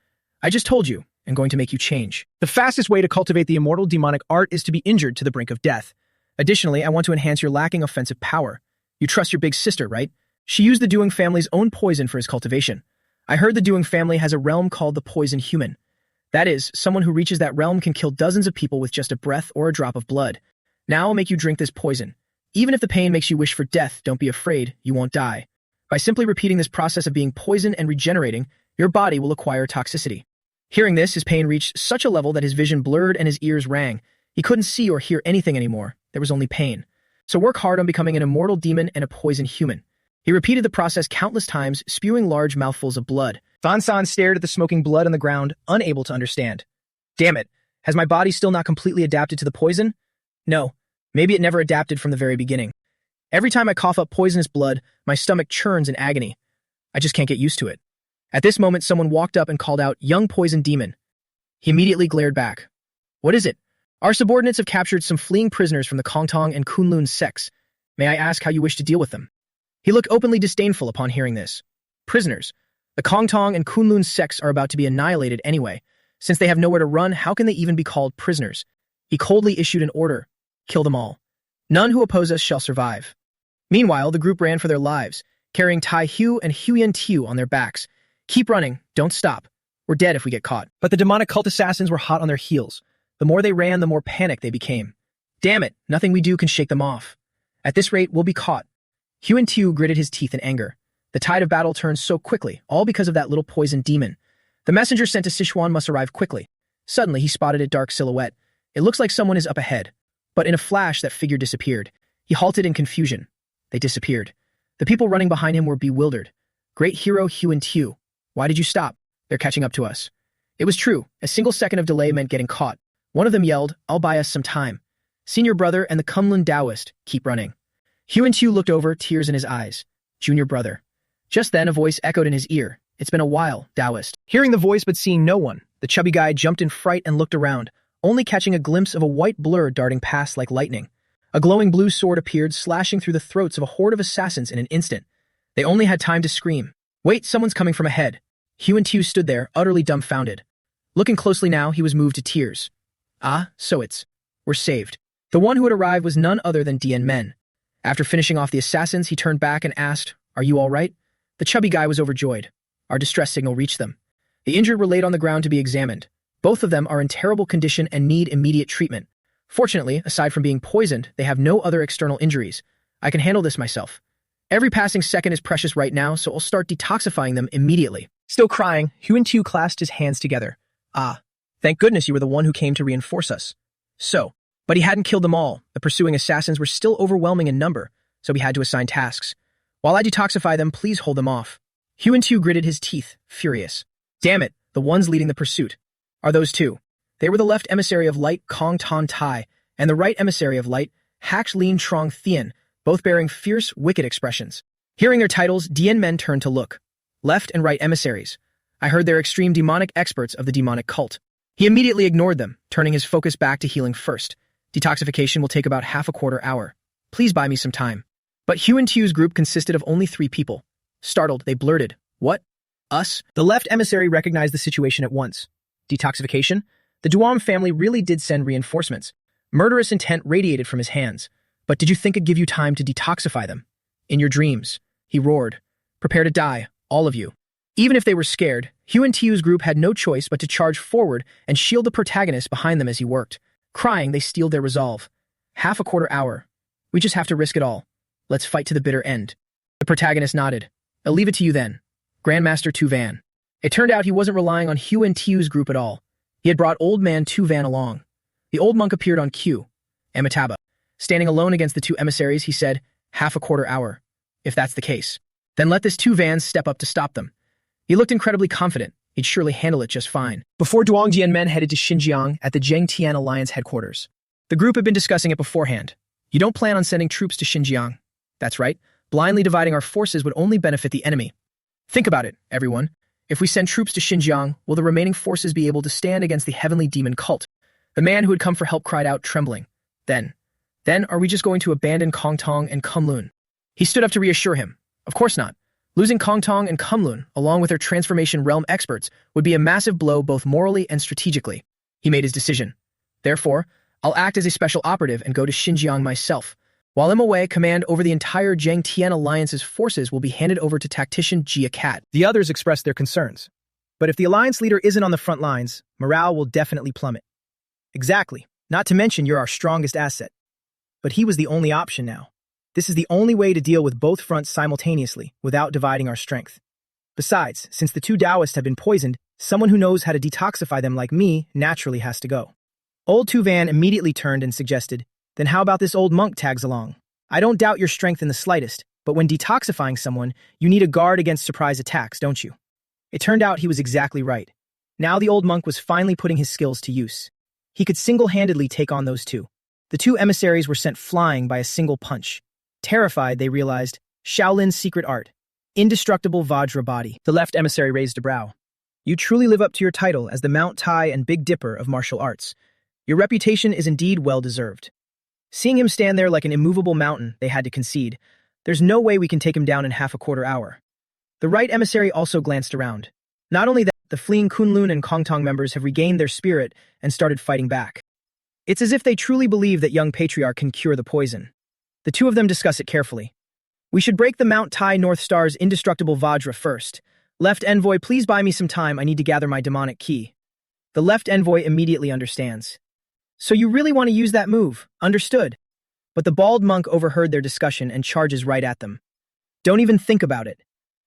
I just told you, I'm going to make you change. The fastest way to cultivate the immortal demonic art is to be injured to the brink of death. Additionally, I want to enhance your lacking offensive power. You trust your big sister, right? She used the Doing family's own poison for his cultivation. I heard the Doing family has a realm called the Poison Human. That is, someone who reaches that realm can kill dozens of people with just a breath or a drop of blood. Now I'll make you drink this poison. Even if the pain makes you wish for death, don't be afraid, you won't die. By simply repeating this process of being poisoned and regenerating, your body will acquire toxicity. Hearing this, his pain reached such a level that his vision blurred and his ears rang. He couldn't see or hear anything anymore. There was only pain. So work hard on becoming an immortal demon and a poison human. He repeated the process countless times, spewing large mouthfuls of blood. Van San stared at the smoking blood on the ground, unable to understand. Damn it, has my body still not completely adapted to the poison? No, maybe it never adapted from the very beginning. Every time I cough up poisonous blood, my stomach churns in agony. I just can't get used to it. At this moment, someone walked up and called out, "Young poison demon." He immediately glared back. What is it? Our subordinates have captured some fleeing prisoners from the Kongtong and Kunlun sects. May I ask how you wish to deal with them? He looked openly disdainful upon hearing this. Prisoners. The Kongtong and Kunlun sects are about to be annihilated anyway. Since they have nowhere to run, how can they even be called prisoners? He coldly issued an order. Kill them all. None who oppose us shall survive. Meanwhile, the group ran for their lives, carrying Tai Hu and Huyen Tiu on their backs. Keep running. Don't stop. We're dead if we get caught. But the demonic cult assassins were hot on their heels. The more they ran, the more panicked they became. Damn it, nothing we do can shake them off. At this rate, we'll be caught. Huyen Tiu gritted his teeth in anger. The tide of battle turned so quickly, all because of that little poison demon. The messenger sent to Sichuan must arrive quickly. Suddenly, he spotted a dark silhouette. It looks like someone is up ahead. But in a flash, that figure disappeared. He halted in confusion. They disappeared. The people running behind him were bewildered. Great hero Huyen Tiu. Why did you stop? They're catching up to us. It was true. A single second of delay meant getting caught. One of them yelled, I'll buy us some time. Senior brother and the Kunlun Taoist, keep running. Huyen Tiu looked over, tears in his eyes. Junior brother. Just then, a voice echoed in his ear. It's been a while, Taoist. Hearing the voice but seeing no one, the chubby guy jumped in fright and looked around, only catching a glimpse of a white blur darting past like lightning. A glowing blue sword appeared, slashing through the throats of a horde of assassins in an instant. They only had time to scream. Wait, someone's coming from ahead. Huyen Tiu stood there, utterly dumbfounded. Looking closely now, he was moved to tears. Ah, so we're saved. The one who had arrived was none other than Dian Men. After finishing off the assassins, he turned back and asked, Are you all right? The chubby guy was overjoyed. Our distress signal reached them. The injured were laid on the ground to be examined. Both of them are in terrible condition and need immediate treatment. Fortunately, aside from being poisoned, they have no other external injuries. I can handle this myself. Every passing second is precious right now, so I'll start detoxifying them immediately. Still crying, Huan-Tu clasped his hands together. Ah, thank goodness you were the one who came to reinforce us. But he hadn't killed them all. The pursuing assassins were still overwhelming in number, so we had to assign tasks. While I detoxify them, please hold them off. Huan-Tu gritted his teeth, furious. Damn it, the ones leading the pursuit. Are those two? They were the left emissary of light, Kong Ton Tai, and the right emissary of light, Hak Lin Trong Thien, both bearing fierce, wicked expressions. Hearing their titles, Dien Men turned to look. Left and right emissaries. I heard they're extreme demonic experts of the demonic cult. He immediately ignored them, turning his focus back to healing first. Detoxification will take about half a quarter hour. Please buy me some time. But Huan-Tu's group consisted of only 3 people. Startled, they blurted, "What? Us?" The left emissary recognized the situation at once. Detoxification? The Duam family really did send reinforcements. Murderous intent radiated from his hands. But did you think it'd give you time to detoxify them? In your dreams, he roared. Prepare to die, all of you. Even if they were scared, Huan-Tu's group had no choice but to charge forward and shield the protagonist behind them as he worked. Crying, they steeled their resolve. Half a quarter hour. We just have to risk it all. Let's fight to the bitter end. The protagonist nodded. I'll leave it to you then. Grandmaster Tu Van. It turned out he wasn't relying on Huan-Tu's group at all. He had brought old man Tu Van along. The old monk appeared on cue. Amitabha. Standing alone against the 2 emissaries, he said, half a quarter hour. If that's the case, then let this Tu Van step up to stop them. He looked incredibly confident. He'd surely handle it just fine. Before Duangjian men headed to Xinjiang at the Zhengtian Alliance headquarters, the group had been discussing it beforehand. You don't plan on sending troops to Xinjiang. That's right. Blindly dividing our forces would only benefit the enemy. Think about it, everyone. If we send troops to Xinjiang, will the remaining forces be able to stand against the heavenly demon cult? The man who had come for help cried out, trembling. Then are we just going to abandon Kong Tong and Kunlun? He stood up to reassure him. Of course not. Losing Kong Tong and Kunlun, along with their transformation realm experts, would be a massive blow both morally and strategically. He made his decision. Therefore, I'll act as a special operative and go to Xinjiang myself. While I'm away, command over the entire Zhengtian Alliance's forces will be handed over to tactician Jia Cat. The others expressed their concerns. But if the alliance leader isn't on the front lines, morale will definitely plummet. Exactly. Not to mention you're our strongest asset. But he was the only option now. This is the only way to deal with both fronts simultaneously without dividing our strength. Besides, since the 2 Taoists have been poisoned, someone who knows how to detoxify them like me naturally has to go. Old Tu Van immediately turned and suggested, then how about this old monk tags along? I don't doubt your strength in the slightest, but when detoxifying someone, you need a guard against surprise attacks, don't you? It turned out he was exactly right. Now the old monk was finally putting his skills to use. He could single-handedly take on those 2. The 2 emissaries were sent flying by a single punch. Terrified, they realized, Shaolin's secret art, indestructible Vajra body. The left emissary raised a brow. You truly live up to your title as the Mount Tai and Big Dipper of martial arts. Your reputation is indeed well-deserved. Seeing him stand there like an immovable mountain, they had to concede. There's no way we can take him down in half a quarter hour. The right emissary also glanced around. Not only that, the fleeing Kunlun and Kongtong members have regained their spirit and started fighting back. It's as if they truly believe that young patriarch can cure the poison. The 2 of them discuss it carefully. We should break the Mount Tai North Star's indestructible Vajra first. Left envoy, please buy me some time. I need to gather my demonic key. The left envoy immediately understands. So you really want to use that move? Understood. But the bald monk overheard their discussion and charges right at them. Don't even think about it.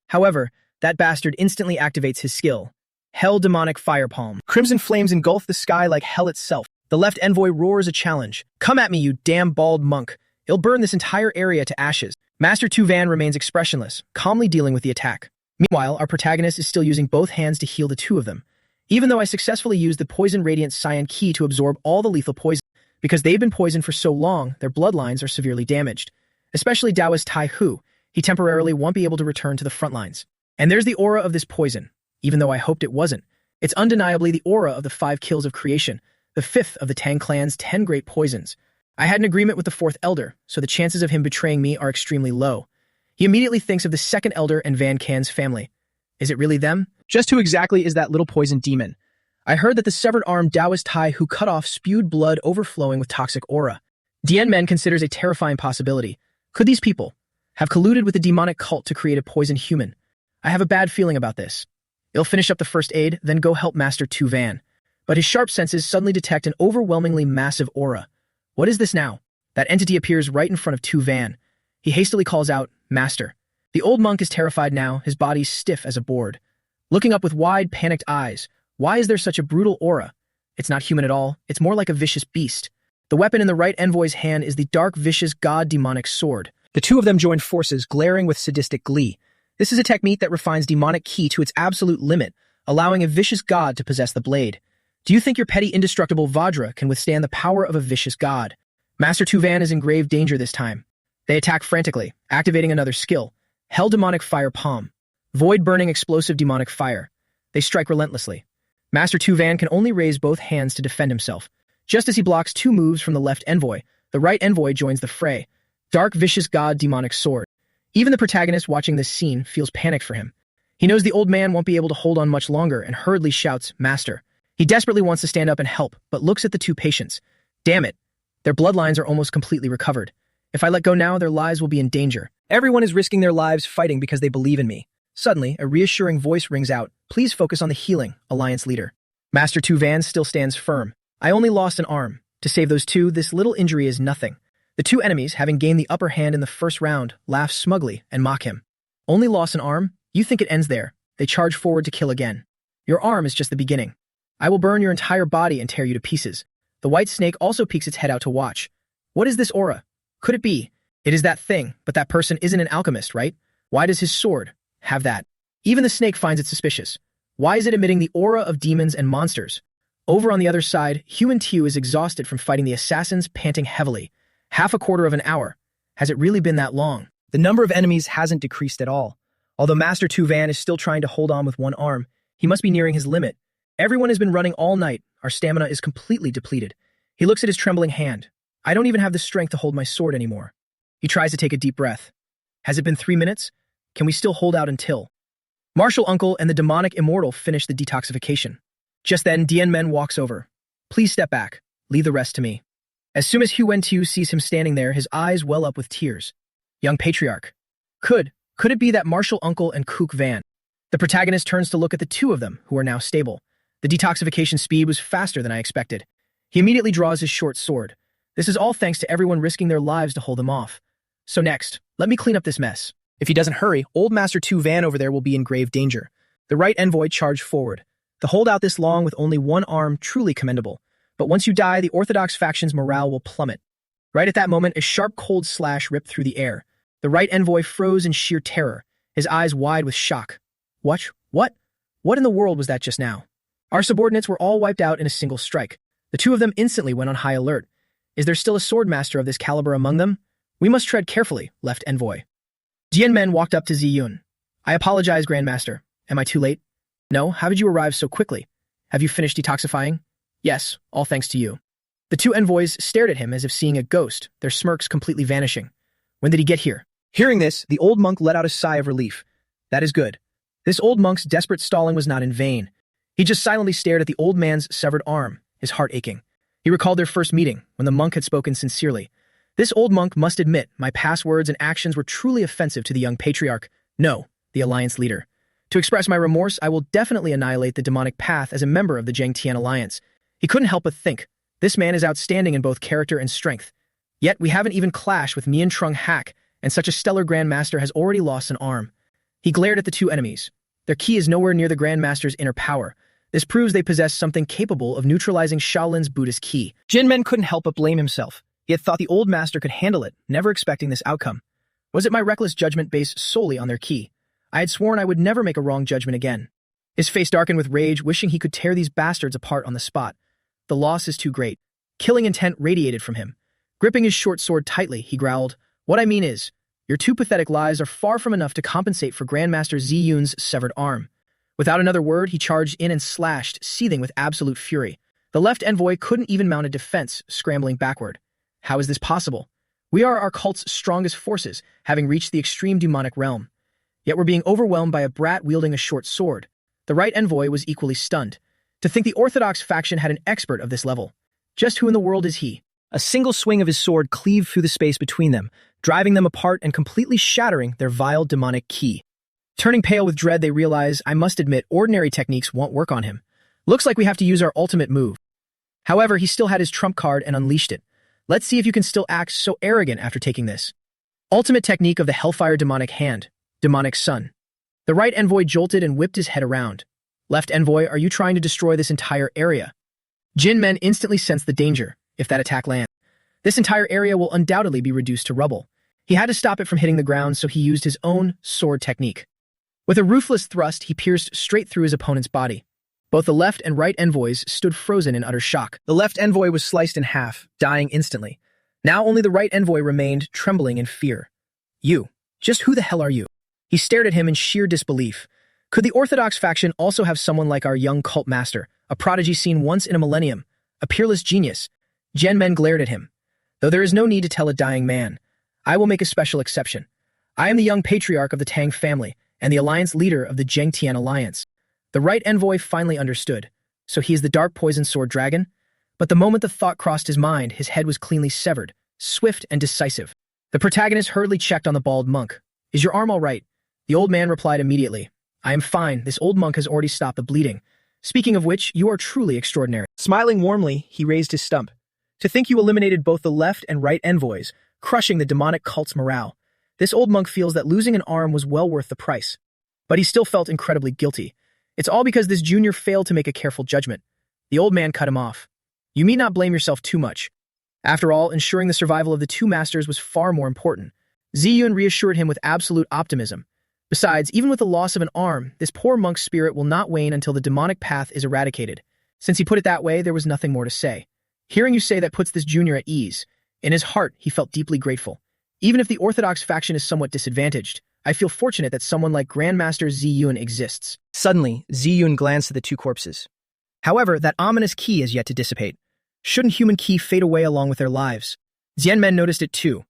However, that bastard instantly activates his skill. Hell demonic fire palm. Crimson flames engulf the sky like hell itself. The left envoy roars a challenge. Come at me, you damn bald monk. It'll burn this entire area to ashes. Master Tu Van remains expressionless, calmly dealing with the attack. Meanwhile, our protagonist is still using both hands to heal the 2 of them. Even though I successfully used the Poison Radiant Cyan Key to absorb all the lethal poison, because they've been poisoned for so long, their bloodlines are severely damaged. Especially Taoist Tai Hu, he temporarily won't be able to return to the front lines. And there's the aura of this poison, even though I hoped it wasn't. It's undeniably the aura of the 5 kills of creation, the 5th of the Tang clan's 10 great poisons. I had an agreement with the 4th elder, so the chances of him betraying me are extremely low. He immediately thinks of the 2nd elder and Van Can's family. Is it really them? Just who exactly is that little poison demon? I heard that the severed arm Taoist Tai who cut off spewed blood overflowing with toxic aura. Dien Men considers a terrifying possibility. Could these people have colluded with the demonic cult to create a poisoned human? I have a bad feeling about this. It'll finish up the first aid, then go help Master Tu Van. but his sharp senses suddenly detect an overwhelmingly massive aura. What is this now? That entity appears right in front of Tu Van. He hastily calls out, "Master." The old monk is terrified now, his body stiff as a board. Looking up with wide, panicked eyes, why is there such a brutal aura? It's not human at all, it's more like a vicious beast. The weapon in the right envoy's hand is the dark, vicious, god-demonic sword. The two of them join forces, glaring with sadistic glee. This is a technique that refines demonic ki to its absolute limit, allowing a vicious god to possess the blade. Do you think your petty, indestructible Vajra can withstand the power of a vicious god? Master Tu Van is in grave danger this time. They attack frantically, activating another skill, Hell Demonic Fire Palm. Void-burning explosive demonic fire. They strike relentlessly. Master Tu Van can only raise both hands to defend himself. Just as he blocks two moves from the left envoy, the right envoy joins the fray. Dark, vicious god demonic sword. Even the protagonist watching this scene feels panicked for him. He knows the old man won't be able to hold on much longer and hurriedly shouts, "Master." He desperately wants to stand up and help, but looks at the two patients. Damn it. Their bloodlines are almost completely recovered. If I let go now, their lives will be in danger. Everyone is risking their lives fighting because they believe in me. Suddenly, a reassuring voice rings out. Please focus on the healing, Alliance leader. Master Tu Van still stands firm. I only lost an arm. To save those two, this little injury is nothing. The two enemies, having gained the upper hand in the first round, laugh smugly and mock him. Only lost an arm? You think it ends there? They charge forward to kill again. Your arm is just the beginning. I will burn your entire body and tear you to pieces. The white snake also peeks its head out to watch. What is this aura? Could it be? It is that thing, but that person isn't an alchemist, right? Why does his sword have that? Even the snake finds it suspicious. Why is it emitting the aura of demons and monsters? Over on the other side, Human Tiu is exhausted from fighting the assassins, panting heavily. Half a quarter of an hour. Has it really been that long? The number of enemies hasn't decreased at all. Although Master Tu Van is still trying to hold on with one arm, he must be nearing his limit. Everyone has been running all night. Our stamina is completely depleted. He looks at his trembling hand. I don't even have the strength to hold my sword anymore. He tries to take a deep breath. Has it been 3 minutes? Can we still hold out until? Martial Uncle and the demonic immortal finish the detoxification. Just then, Dien Men walks over. Please step back. Leave the rest to me. As soon as Hu Wentiu sees him standing there, his eyes well up with tears. Young patriarch. Could it be that Martial Uncle and Kook Van? The protagonist turns to look at the two of them, who are now stable. The detoxification speed was faster than I expected. He immediately draws his short sword. This is all thanks to everyone risking their lives to hold them off. So next, let me clean up this mess. If he doesn't hurry, old Master Tu Van over there will be in grave danger. The right envoy charged forward. To hold out this long with only one arm, truly commendable. But once you die, the Orthodox faction's morale will plummet. Right at that moment, a sharp cold slash ripped through the air. The right envoy froze in sheer terror, his eyes wide with shock. What? What in the world was that just now? Our subordinates were all wiped out in a single strike. The two of them instantly went on high alert. Is there still a sword master of this caliber among them? We must tread carefully, left envoy. Jian Men walked up to Ziyun. I apologize, Grandmaster. Am I too late? No, how did you arrive so quickly? Have you finished detoxifying? Yes, all thanks to you. The two envoys stared at him as if seeing a ghost, their smirks completely vanishing. When did he get here? Hearing this, the old monk let out a sigh of relief. That is good. This old monk's desperate stalling was not in vain. He just silently stared at the old man's severed arm, his heart aching. He recalled their first meeting, when the monk had spoken sincerely. This old monk must admit my past words and actions were truly offensive to the young patriarch. No, the Alliance leader. To express my remorse, I will definitely annihilate the demonic path as a member of the Zheng Tian Alliance. He couldn't help but think, this man is outstanding in both character and strength. Yet we haven't even clashed with Mian Trung Hack, and such a stellar Grandmaster has already lost an arm. He glared at the two enemies. Their ki is nowhere near the Grandmaster's inner power. This proves they possess something capable of neutralizing Shaolin's Buddhist ki. Jin Men couldn't help but blame himself. He had thought the old master could handle it, never expecting this outcome. Was it my reckless judgment based solely on their ki? I had sworn I would never make a wrong judgment again. His face darkened with rage, wishing he could tear these bastards apart on the spot. The loss is too great. Killing intent radiated from him. Gripping his short sword tightly, he growled, What I mean is, your two pathetic lies are far from enough to compensate for Grandmaster Ziyun's severed arm. Without another word, he charged in and slashed, seething with absolute fury. The left envoy couldn't even mount a defense, scrambling backward. How is this possible? We are our cult's strongest forces, having reached the extreme demonic realm. Yet we're being overwhelmed by a brat wielding a short sword. The right envoy was equally stunned. To think the Orthodox faction had an expert of this level. Just who in the world is he? A single swing of his sword cleaved through the space between them, driving them apart and completely shattering their vile demonic ki. Turning pale with dread, they realize, I must admit, ordinary techniques won't work on him. Looks like we have to use our ultimate move. However, he still had his trump card and unleashed it. Let's see if you can still act so arrogant after taking this. Ultimate technique of the Hellfire Demonic Hand, Demonic Sun. The right envoy jolted and whipped his head around. Left envoy, are you trying to destroy this entire area? Jin Men instantly sensed the danger, if that attack lands. This entire area will undoubtedly be reduced to rubble. He had to stop it from hitting the ground, so he used his own sword technique. With a ruthless thrust, he pierced straight through his opponent's body. Both the left and right envoys stood frozen in utter shock. The left envoy was sliced in half, dying instantly. Now only the right envoy remained, trembling in fear. You, just who the hell are you? He stared at him in sheer disbelief. Could the Orthodox faction also have someone like our young cult master, a prodigy seen once in a millennium, a peerless genius? Jin Men glared at him. Though there is no need to tell a dying man, I will make a special exception. I am the young patriarch of the Tang family, and the alliance leader of the Zhengtian alliance. The right envoy finally understood. So he is the dark poison sword dragon? But the moment the thought crossed his mind, his head was cleanly severed, swift and decisive. The protagonist hurriedly checked on the bald monk. Is your arm all right? The old man replied immediately. I am fine. This old monk has already stopped the bleeding. Speaking of which, you are truly extraordinary. Smiling warmly, he raised his stump. To think you eliminated both the left and right envoys, crushing the demonic cult's morale. This old monk feels that losing an arm was well worth the price. But he still felt incredibly guilty. It's all because this junior failed to make a careful judgment. The old man cut him off. You need not blame yourself too much. After all, ensuring the survival of the two masters was far more important. Ziyun reassured him with absolute optimism. Besides, even with the loss of an arm, this poor monk's spirit will not wane until the demonic path is eradicated. Since he put it that way, there was nothing more to say. Hearing you say that puts this junior at ease. In his heart, he felt deeply grateful. Even if the Orthodox faction is somewhat disadvantaged, I feel fortunate that someone like Grandmaster Ziyun exists. Suddenly, Ziyun glanced at the two corpses. However, that ominous ki is yet to dissipate. Shouldn't human ki fade away along with their lives? Xianmen noticed it too.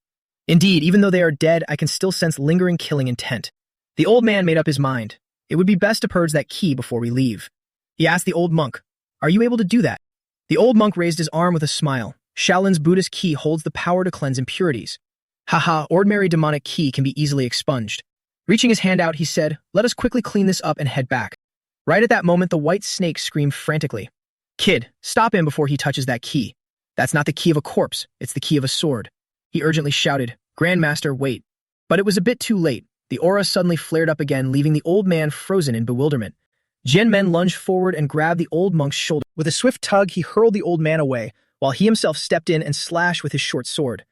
Indeed, even though they are dead, I can still sense lingering killing intent. The old man made up his mind. It would be best to purge that ki before we leave. He asked the old monk, are you able to do that? The old monk raised his arm with a smile. Shaolin's Buddhist ki holds the power to cleanse impurities. Haha, ordinary demonic ki can be easily expunged. Reaching his hand out, he said, let us quickly clean this up and head back. Right at that moment, the white snake screamed frantically. Kid, stop him before he touches that ki. That's not the ki of a corpse, it's the ki of a sword. He urgently shouted, Grandmaster, wait. But it was a bit too late. The aura suddenly flared up again, leaving the old man frozen in bewilderment. Jin Men lunged forward and grabbed the old monk's shoulder. With a swift tug, he hurled the old man away, while he himself stepped in and slashed with his short sword.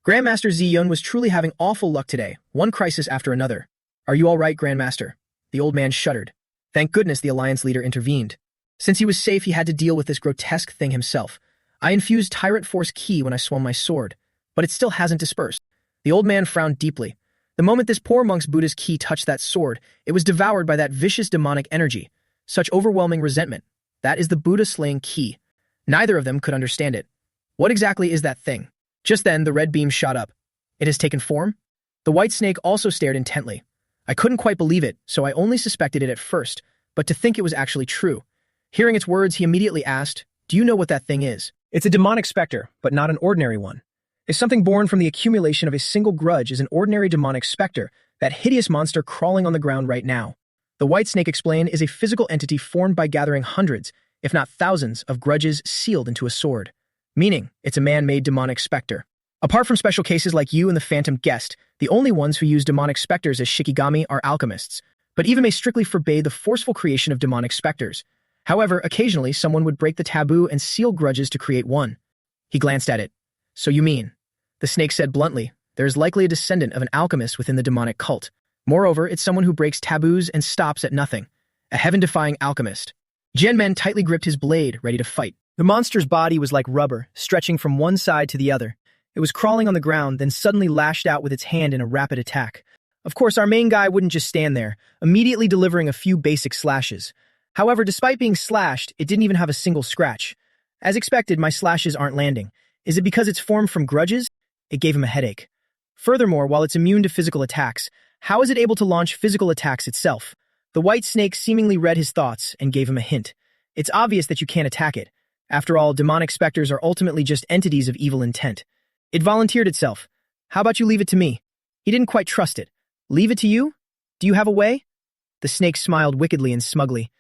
Grandmaster Ziyun was truly having awful luck today, one crisis after another. Are you all right, Grandmaster? The old man shuddered. Thank goodness the alliance leader intervened. Since he was safe, he had to deal with this grotesque thing himself. I infused Tyrant Force Ki when I swung my sword, but it still hasn't dispersed. The old man frowned deeply. The moment this poor monk's Buddhist ki touched that sword, it was devoured by that vicious demonic energy. Such overwhelming resentment. That is the Buddha-slaying ki. Neither of them could understand it. What exactly is that thing? Just then, the red beam shot up. It has taken form? The white snake also stared intently. I couldn't quite believe it, so I only suspected it at first, but to think it was actually true. Hearing its words, he immediately asked, do you know what that thing is? It's a demonic specter, but not an ordinary one. If something born from the accumulation of a single grudge is an ordinary demonic specter, that hideous monster crawling on the ground right now. The white snake explained is a physical entity formed by gathering hundreds, if not thousands, of grudges sealed into a sword. Meaning, it's a man-made demonic specter. Apart from special cases like you and the phantom guest, the only ones who use demonic specters as shikigami are alchemists, but even may strictly forbade the forceful creation of demonic specters. However, occasionally someone would break the taboo and seal grudges to create one. He glanced at it. So you mean? The snake said bluntly, there is likely a descendant of an alchemist within the demonic cult. Moreover, it's someone who breaks taboos and stops at nothing. A heaven-defying alchemist. Jin Men tightly gripped his blade, ready to fight. The monster's body was like rubber, stretching from one side to the other. It was crawling on the ground, then suddenly lashed out with its hand in a rapid attack. Of course, our main guy wouldn't just stand there, immediately delivering a few basic slashes. However, despite being slashed, it didn't even have a single scratch. As expected, my slashes aren't landing. Is it because it's formed from grudges? It gave him a headache. Furthermore, while it's immune to physical attacks, how is it able to launch physical attacks itself? The white snake seemingly read his thoughts and gave him a hint. It's obvious that you can't attack it. After all, demonic specters are ultimately just entities of evil intent. It volunteered itself. How about you leave it to me? He didn't quite trust it. Leave it to you? Do you have a way? The snake smiled wickedly and smugly.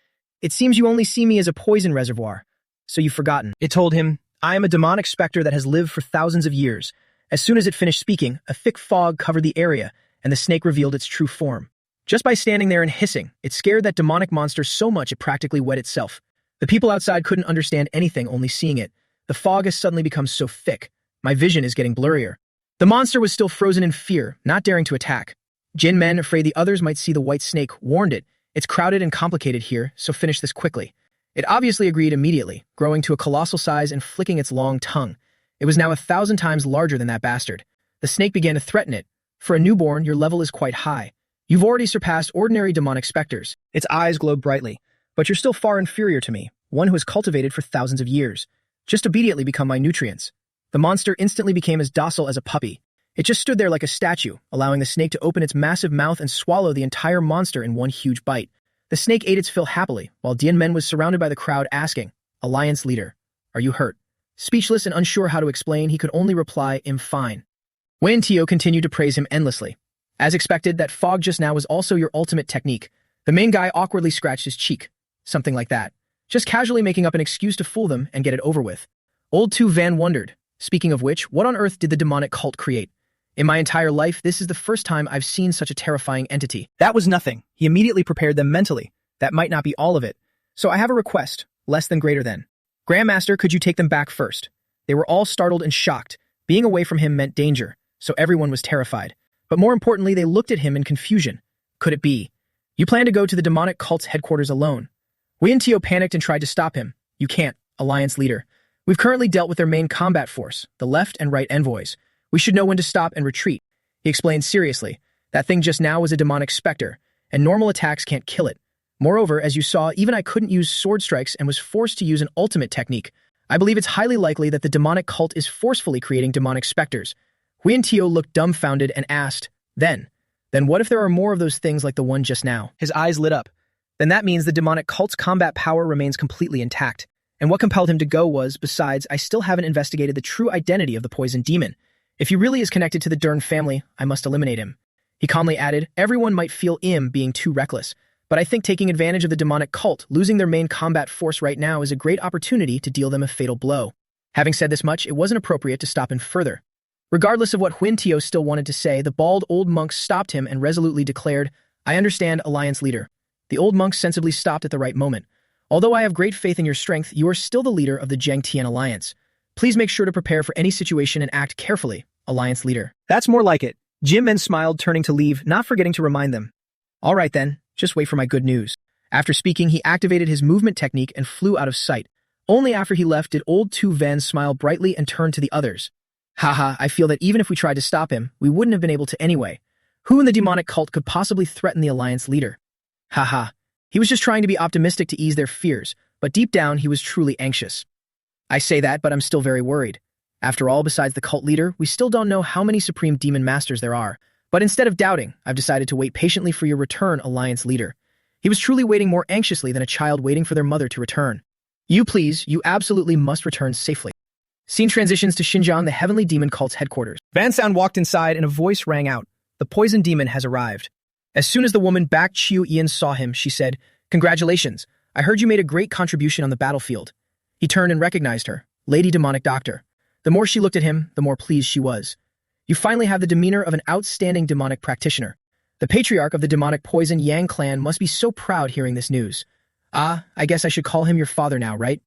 It seems you only see me as a poison reservoir, so you've forgotten. It told him, I am a demonic specter that has lived for thousands of years. As soon as it finished speaking, a thick fog covered the area, and the snake revealed its true form. Just by standing there and hissing, it scared that demonic monster so much it practically wet itself. The people outside couldn't understand anything, only seeing it. The fog has suddenly become so thick. My vision is getting blurrier. The monster was still frozen in fear, not daring to attack. Jin Men, afraid the others might see the white snake, warned it. It's crowded and complicated here, so finish this quickly. It obviously agreed immediately, growing to a colossal size and flicking its long tongue. It was now 1,000 times larger than that bastard. The snake began to threaten it. For a newborn, your level is quite high. You've already surpassed ordinary demonic specters. Its eyes glowed brightly. But you're still far inferior to me, one who has cultivated for thousands of years. Just immediately become my nutrients. The monster instantly became as docile as a puppy. It just stood there like a statue, allowing the snake to open its massive mouth and swallow the entire monster in one huge bite. The snake ate its fill happily, while Dian Men was surrounded by the crowd asking, Alliance leader, are you hurt? Speechless and unsure how to explain, he could only reply, I'm fine. Wen Tio continued to praise him endlessly. As expected, that fog just now was also your ultimate technique. The main guy awkwardly scratched his cheek. Something like that. Just casually making up an excuse to fool them and get it over with. Old Tu Van wondered, speaking of which, what on earth did the demonic cult create? In my entire life, this is the first time I've seen such a terrifying entity. That was nothing. He immediately prepared them mentally. That might not be all of it. So I have a request, less than greater than. Grandmaster, could you take them back first? They were all startled and shocked. Being away from him meant danger, so everyone was terrified. But more importantly, they looked at him in confusion. Could it be? You plan to go to the demonic cult's headquarters alone. Wei and Tio panicked and tried to stop him. You can't, Alliance leader. We've currently dealt with their main combat force, the left and right envoys. We should know when to stop and retreat. He explained seriously. That thing just now was a demonic specter, and normal attacks can't kill it. Moreover, as you saw, even I couldn't use sword strikes and was forced to use an ultimate technique. I believe it's highly likely that the demonic cult is forcefully creating demonic specters. Hui and Tio looked dumbfounded and asked, Then what if there are more of those things like the one just now? His eyes lit up. Then that means the demonic cult's combat power remains completely intact. And what compelled him to go was, besides, I still haven't investigated the true identity of the poison demon. If he really is connected to the Dern family, I must eliminate him. He calmly added, everyone might feel him being too reckless, but I think taking advantage of the demonic cult, losing their main combat force right now is a great opportunity to deal them a fatal blow. Having said this much, it wasn't appropriate to stop him further. Regardless of what Huin Tio still wanted to say, the bald old monk stopped him and resolutely declared, I understand, Alliance leader. The old monk sensibly stopped at the right moment. Although I have great faith in your strength, you are still the leader of the Zhengtian Alliance. Please make sure to prepare for any situation and act carefully, Alliance leader. That's more like it. Jim Men smiled, turning to leave, not forgetting to remind them. All right then, just wait for my good news. After speaking, he activated his movement technique and flew out of sight. Only after he left did old Tu Van smile brightly and turn to the others. Haha, I feel that even if we tried to stop him, we wouldn't have been able to anyway. Who in the demonic cult could possibly threaten the Alliance leader? Haha, he was just trying to be optimistic to ease their fears, but deep down he was truly anxious. I say that, but I'm still very worried. After all, besides the cult leader, we still don't know how many Supreme Demon Masters there are. But instead of doubting, I've decided to wait patiently for your return, Alliance leader. He was truly waiting more anxiously than a child waiting for their mother to return. You absolutely must return safely. Scene transitions to Xinjiang, the Heavenly Demon Cult's headquarters. Van Sound walked inside and a voice rang out. The poison demon has arrived. As soon as the woman back Chiu Ian saw him, she said, Congratulations, I heard you made a great contribution on the battlefield. He turned and recognized her, Lady Demonic Doctor. The more she looked at him, the more pleased she was. You finally have the demeanor of an outstanding demonic practitioner. The patriarch of the demonic poison Yang clan must be so proud hearing this news. Ah, I guess I should call him your father now, right?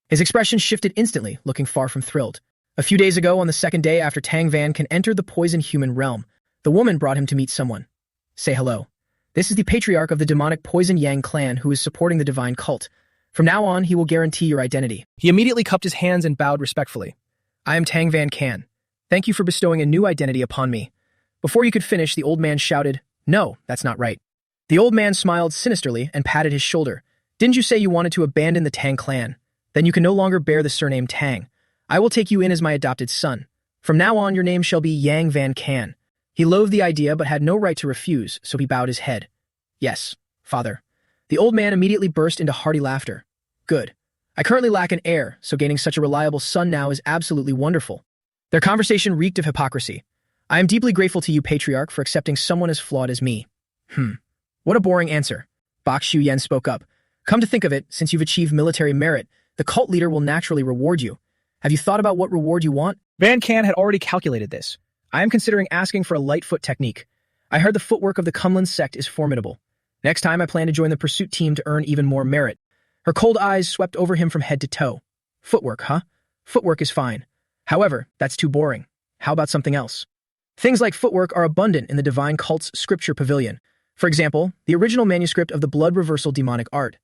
His expression shifted instantly, looking far from thrilled. A few days ago, on the second day after Tang Van Can entered the poison human realm, the woman brought him to meet someone. Say hello. This is the patriarch of the demonic poison Yang clan who is supporting the divine cult. From now on, he will guarantee your identity. He immediately cupped his hands and bowed respectfully. I am Tang Van Can. Thank you for bestowing a new identity upon me. Before you could finish, the old man shouted, No, that's not right. The old man smiled sinisterly and patted his shoulder. Didn't you say you wanted to abandon the Tang clan? Then you can no longer bear the surname Tang. I will take you in as my adopted son. From now on, your name shall be Yang Van Can. He loathed the idea but had no right to refuse, so he bowed his head. Yes, father. The old man immediately burst into hearty laughter. Good. I currently lack an heir, so gaining such a reliable son now is absolutely wonderful. Their conversation reeked of hypocrisy. I am deeply grateful to you, patriarch, for accepting someone as flawed as me. What a boring answer. Bak Xiu Yan spoke up. Come to think of it, since you've achieved military merit, the cult leader will naturally reward you. Have you thought about what reward you want? Van Can had already calculated this. I am considering asking for a light foot technique. I heard the footwork of the Kunlun sect is formidable. Next time, I plan to join the pursuit team to earn even more merit. Her cold eyes swept over him from head to toe. Footwork, huh? Footwork is fine. However, that's too boring. How about something else? Things like footwork are abundant in the divine cult's scripture pavilion. For example, the original manuscript of the blood reversal demonic art.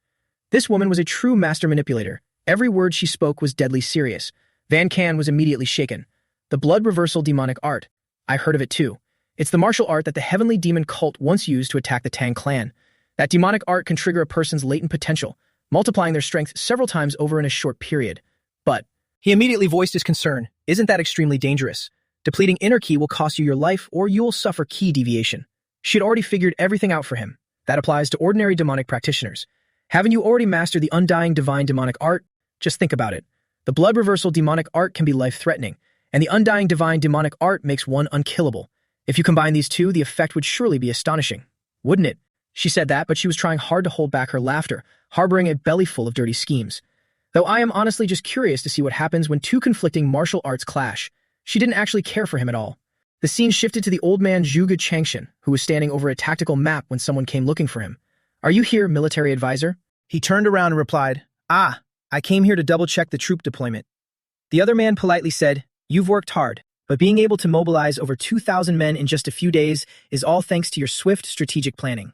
This woman was a true master manipulator. Every word she spoke was deadly serious. Van Can was immediately shaken. The blood reversal demonic art. I heard of it too. It's the martial art that the heavenly demon cult once used to attack the Tang clan. That demonic art can trigger a person's latent potential, multiplying their strength several times over in a short period. But he immediately voiced his concern. Isn't that extremely dangerous? Depleting inner ki will cost you your life, or you will suffer ki deviation. She had already figured everything out for him. That applies to ordinary demonic practitioners. Haven't you already mastered the undying divine demonic art? Just think about it. The blood reversal demonic art can be life-threatening, and the undying divine demonic art makes one unkillable. If you combine these two, the effect would surely be astonishing. Wouldn't it? She said that, but she was trying hard to hold back her laughter, harboring a belly full of dirty schemes. Though I am honestly just curious to see what happens when two conflicting martial arts clash. She didn't actually care for him at all. The scene shifted to the old man Zhuge Changshan, who was standing over a tactical map when someone came looking for him. Are you here, military advisor? He turned around and replied, Ah, I came here to double-check the troop deployment. The other man politely said, You've worked hard, but being able to mobilize over 2,000 men in just a few days is all thanks to your swift strategic planning.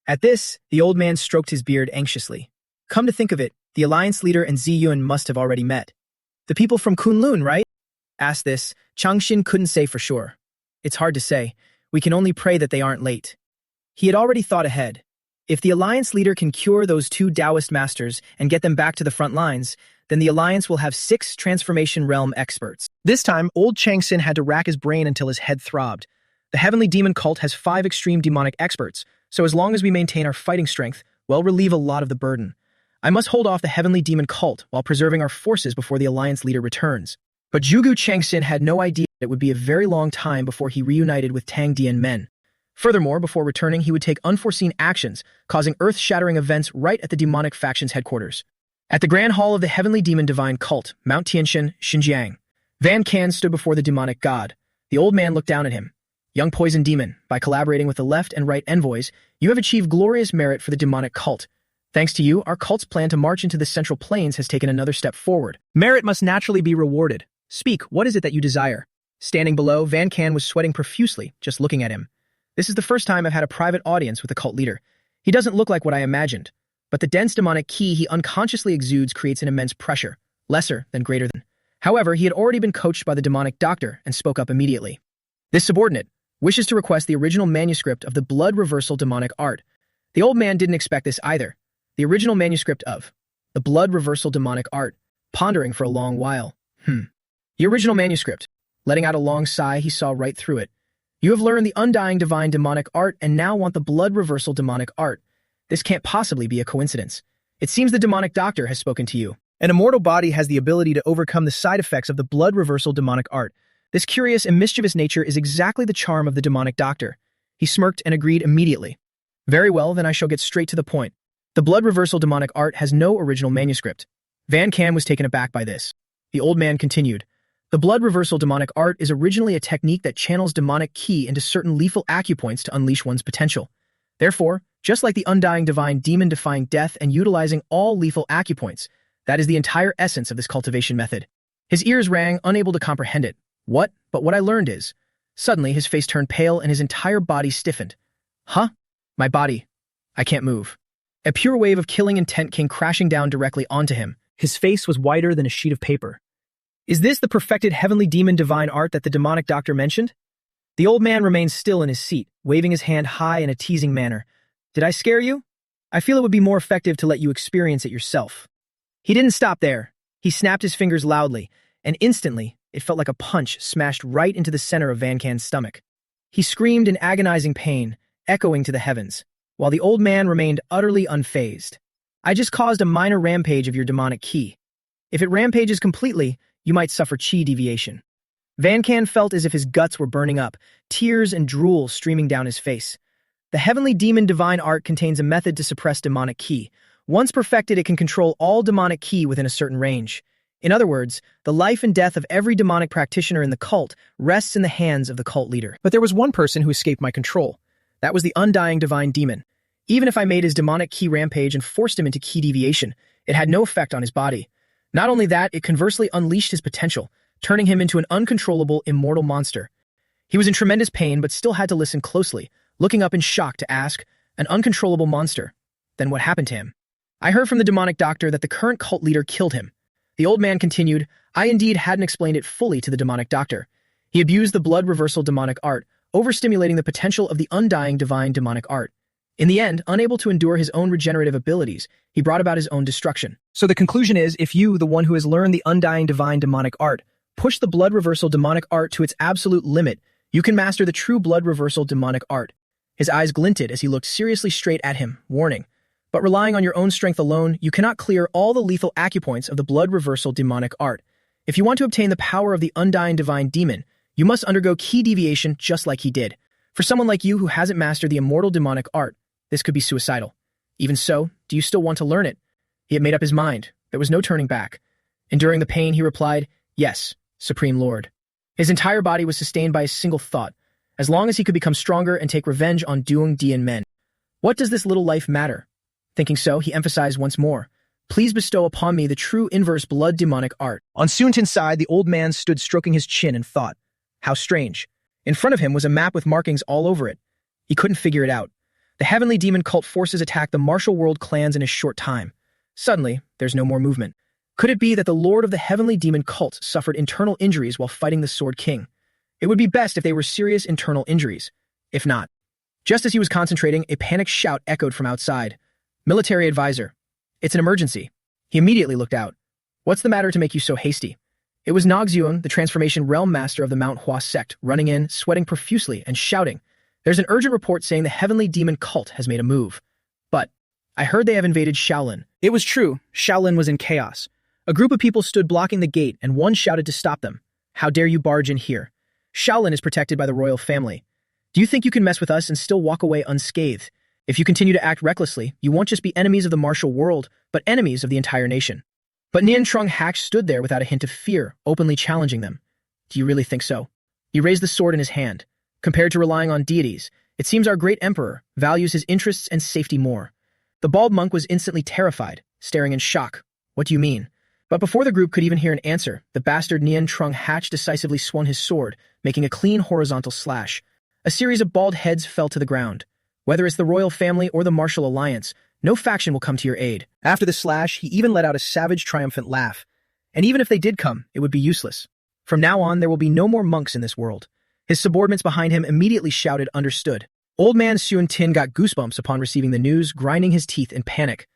At this, the old man stroked his beard anxiously. Come to think of it, the alliance leader and Ziyun must have already met. The people from Kunlun, right? Asked this, Changshin couldn't say for sure. It's hard to say. We can only pray that they aren't late. He had already thought ahead. If the alliance leader can cure those two Taoist masters and get them back to the front lines, then the alliance will have 6 transformation realm experts. This time, old Changsin had to rack his brain until his head throbbed. The heavenly demon cult has 5 extreme demonic experts, so as long as we maintain our fighting strength, we'll relieve a lot of the burden. I must hold off the heavenly demon cult while preserving our forces before the alliance leader returns. But Zhuge Changsin had no idea it would be a very long time before he reunited with Tang Dian men. Furthermore, before returning, he would take unforeseen actions, causing earth-shattering events right at the demonic faction's headquarters. At the Grand Hall of the Heavenly Demon Divine Cult, Mount Tianshan, Xinjiang, Van Can stood before the demonic god. The old man looked down at him. Young poison demon, by collaborating with the left and right envoys, you have achieved glorious merit for the demonic cult. Thanks to you, our cult's plan to march into the Central Plains has taken another step forward. Merit must naturally be rewarded. Speak, what is it that you desire? Standing below, Van Can was sweating profusely, just looking at him. This is the first time I've had a private audience with a cult leader. He doesn't look like what I imagined, but the dense demonic ki he unconsciously exudes creates an immense pressure, lesser than greater than. However, he had already been coached by the demonic doctor and spoke up immediately. This subordinate wishes to request the original manuscript of the blood reversal demonic art. The old man didn't expect this either. The original manuscript of the blood reversal demonic art, pondering for a long while. The original manuscript. Letting out a long sigh, he saw right through it. You have learned the undying divine demonic art and now want the blood reversal demonic art. This can't possibly be a coincidence. It seems the demonic doctor has spoken to you. An immortal body has the ability to overcome the side effects of the blood reversal demonic art. This curious and mischievous nature is exactly the charm of the demonic doctor. He smirked and agreed immediately. Very well, then I shall get straight to the point. The blood reversal demonic art has no original manuscript. Van Can was taken aback by this. The old man continued. The blood reversal demonic art is originally a technique that channels demonic ki into certain lethal acupoints to unleash one's potential. Therefore, just like the undying divine demon defying death and utilizing all lethal acupoints, that is the entire essence of this cultivation method. His ears rang, unable to comprehend it. What? But what I learned is... Suddenly, his face turned pale and his entire body stiffened. Huh? My body. I can't move. A pure wave of killing intent came crashing down directly onto him. His face was whiter than a sheet of paper. Is this the perfected heavenly demon divine art that the demonic doctor mentioned? The old man remained still in his seat, waving his hand high in a teasing manner. Did I scare you? I feel it would be more effective to let you experience it yourself. He didn't stop there. He snapped his fingers loudly, and instantly, it felt like a punch smashed right into the center of Van Can's stomach. He screamed in agonizing pain, echoing to the heavens, while the old man remained utterly unfazed. I just caused a minor rampage of your demonic ki. If it rampages completely, you might suffer chi deviation. Van Can felt as if his guts were burning up, tears and drool streaming down his face. The heavenly demon divine art contains a method to suppress demonic ki, Once perfected, it can control all demonic ki within a certain range. In other words, the life and death of every demonic practitioner in the cult rests in the hands of the cult leader. But there was one person who escaped my control. That was the undying divine demon. Even if I made his demonic ki rampage and forced him into ki deviation, it had no effect on his body. Not only that, it conversely unleashed his potential, turning him into an uncontrollable, immortal monster. He was in tremendous pain, but still had to listen closely, looking up in shock to ask, an uncontrollable monster? Then what happened to him? I heard from the demonic doctor that the current cult leader killed him. The old man continued, I indeed hadn't explained it fully to the demonic doctor. He abused the blood reversal demonic art, overstimulating the potential of the undying divine demonic art. In the end, unable to endure his own regenerative abilities, he brought about his own destruction. So the conclusion is, if you, the one who has learned the undying divine demonic art, push the blood reversal demonic art to its absolute limit, you can master the true blood reversal demonic art. His eyes glinted as he looked seriously straight at him, warning. But relying on your own strength alone, you cannot clear all the lethal acupoints of the blood reversal demonic art. If you want to obtain the power of the undying divine demon, you must undergo ki deviation just like he did. For someone like you who hasn't mastered the immortal demonic art, this could be suicidal. Even so, do you still want to learn it? He had made up his mind. There was no turning back. Enduring the pain, he replied, Yes, Supreme Lord. His entire body was sustained by a single thought, as long as he could become stronger and take revenge on Doong Dian men. What does this little life matter? Thinking so, he emphasized once more, Please bestow upon me the true inverse blood demonic art. On Soontin's side, the old man stood stroking his chin and thought, How strange. In front of him was a map with markings all over it. He couldn't figure it out. The heavenly demon cult forces attacked the martial world clans in a short time. Suddenly, there's no more movement. Could it be that the lord of the heavenly demon cult suffered internal injuries while fighting the Sword King? It would be best if they were serious internal injuries. If not. Just as he was concentrating, a panicked shout echoed from outside. Military advisor. It's an emergency. He immediately looked out. What's the matter to make you so hasty? It was Nogzuon, the transformation realm master of the Mount Hua sect, running in, sweating profusely and shouting. There's an urgent report saying the heavenly demon cult has made a move. But I heard they have invaded Shaolin. It was true. Shaolin was in chaos. A group of people stood blocking the gate, and one shouted to stop them. How dare you barge in here? Shaolin is protected by the royal family. Do you think you can mess with us and still walk away unscathed? If you continue to act recklessly, you won't just be enemies of the martial world, but enemies of the entire nation. But Nian Trung Hach stood there without a hint of fear, openly challenging them. Do you really think so? He raised the sword in his hand. Compared to relying on deities, it seems our great emperor values his interests and safety more. The bald monk was instantly terrified, staring in shock. What do you mean? But before the group could even hear an answer, the bastard Nian Trung Hach decisively swung his sword, making a clean horizontal slash. A series of bald heads fell to the ground. Whether it's the royal family or the martial alliance, no faction will come to your aid. After the slash, he even let out a savage, triumphant laugh. And even if they did come, it would be useless. From now on, there will be no more monks in this world. His subordinates behind him immediately shouted, understood. Old man Suan Tin got goosebumps upon receiving the news, grinding his teeth in panic.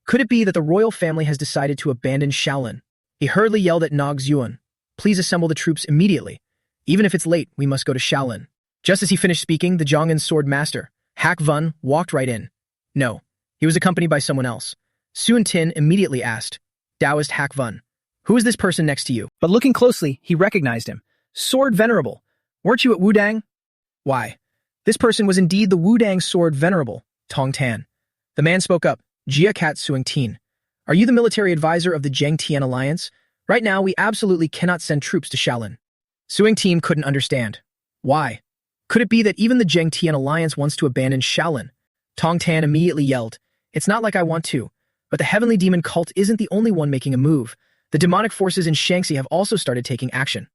Could it be that the royal family has decided to abandon Shaolin? He hurriedly yelled at Nog Zuan, Please assemble the troops immediately. Even if it's late, we must go to Shaolin. Just as he finished speaking, the Zhong'an sword master, Hak Vun, walked right in. No, he was accompanied by someone else. Suan Tin immediately asked, Taoist Hak Vun, who is this person next to you? But looking closely, he recognized him. Sword Venerable. Weren't you at Wudang? Why, this person was indeed the Wudang Sword Venerable, Tong Tan. The man spoke up, Jia Kat Suing Tin. Are you the military advisor of the Zheng Tian Alliance? Right now, we absolutely cannot send troops to Shaolin. Suing Tin couldn't understand. Why? Could it be that even the Zheng Tian Alliance wants to abandon Shaolin? Tong Tan immediately yelled, It's not like I want to, but the heavenly demon cult isn't the only one making a move. The demonic forces in Shaanxi have also started taking action.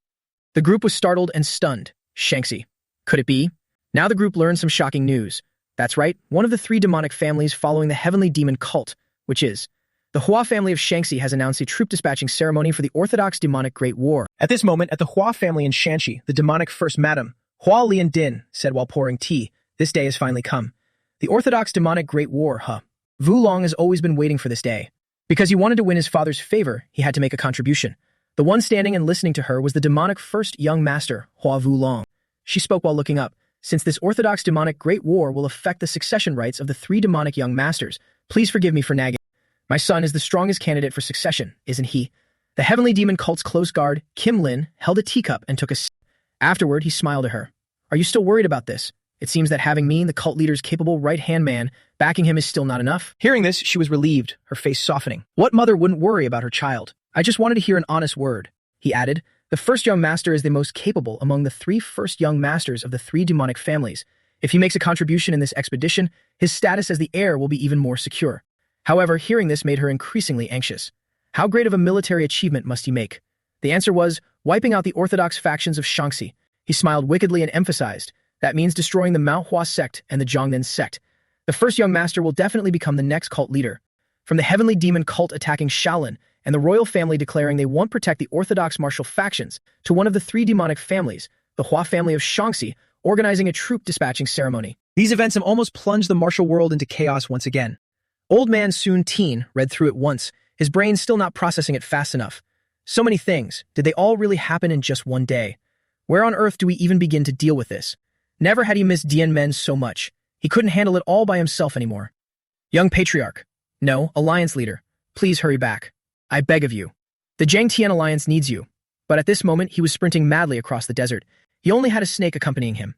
The group was startled and stunned. Shaanxi. Could it be? Now the group learned some shocking news. That's right, one of the 3 demonic families following the heavenly demon cult, which is the Hua family of Shaanxi has announced a troop dispatching ceremony for the Orthodox Demonic Great War. At this moment, at the Hua family in Shaanxi, the demonic first madam, Hua Lian Din, said while pouring tea, This day has finally come. The Orthodox Demonic Great War, Vu Long has always been waiting for this day. Because he wanted to win his father's favor, he had to make a contribution. The one standing and listening to her was the demonic first young master, Hua Vu Long. She spoke while looking up. Since this Orthodox Demonic Great War will affect the succession rights of the 3 demonic young masters, please forgive me for nagging. My son is the strongest candidate for succession, isn't he? The heavenly demon cult's close guard, Kim Lin, held a teacup and took a sip. Afterward, he smiled at her. Are you still worried about this? It seems that having me, the cult leader's capable right-hand man, Backing him is still not enough. Hearing this, she was relieved, her face softening. What mother wouldn't worry about her child? I just wanted to hear an honest word, he added. The first young master is the most capable among the three first young masters of the three demonic families. If he makes a contribution in this expedition, his status as the heir will be even more secure. However, hearing this made her increasingly anxious. How great of a military achievement must he make? The answer was, wiping out the orthodox factions of Shaanxi. He smiled wickedly and emphasized, that means destroying the Manhwa sect and the Zhongnan sect. The first young master will definitely become the next cult leader. From the heavenly demon cult attacking Shaolin, and the royal family declaring they won't protect the orthodox martial factions, to one of the three demonic families, the Hua family of Shaanxi, organizing a troop dispatching ceremony. These events have almost plunged the martial world into chaos once again. Old man Sun Teen read through it once, his brain still not processing it fast enough. So many things, did they all really happen in just one day? Where on earth do we even begin to deal with this? Never had he missed Dian Men so much. He couldn't handle it all by himself anymore. Young Patriarch. No, Alliance Leader. Please hurry back. I beg of you. The Zhang Tian Alliance needs you. But at this moment, he was sprinting madly across the desert. He only had a snake accompanying him.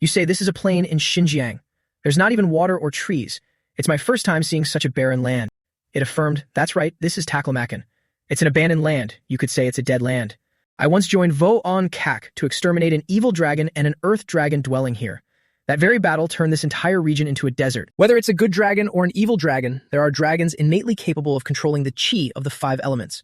You say this is a plain in Xinjiang. There's not even water or trees. It's my first time seeing such a barren land. It affirmed, that's right, this is Taklamakan. It's an abandoned land. You could say it's a dead land. I once joined Vo On Kak to exterminate an evil dragon and an earth dragon dwelling here. That very battle turned this entire region into a desert. Whether it's a good dragon or an evil dragon, there are dragons innately capable of controlling the chi of the five elements.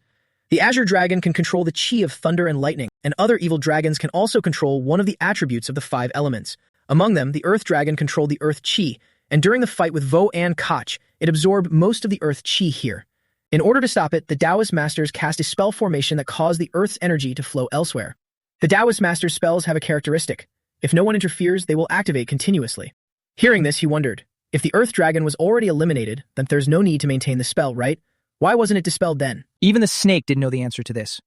The Azure Dragon can control the chi of thunder and lightning, and other evil dragons can also control one of the attributes of the five elements. Among them, the Earth Dragon controlled the Earth Chi, and during the fight with Vo An Kach, it absorbed most of the Earth Chi here. In order to stop it, the Taoist Masters cast a spell formation that caused the Earth's energy to flow elsewhere. The Taoist Masters' spells have a characteristic. If no one interferes, they will activate continuously. Hearing this, he wondered, if the Earth Dragon was already eliminated, then there's no need to maintain the spell, right? Why wasn't it dispelled then? Even the snake didn't know the answer to this.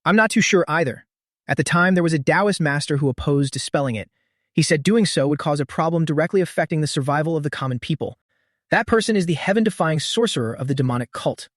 I'm not too sure either. At the time, there was a Taoist master who opposed dispelling it. He said doing so would cause a problem directly affecting the survival of the common people. That person is the heaven-defying sorcerer of the demonic cult.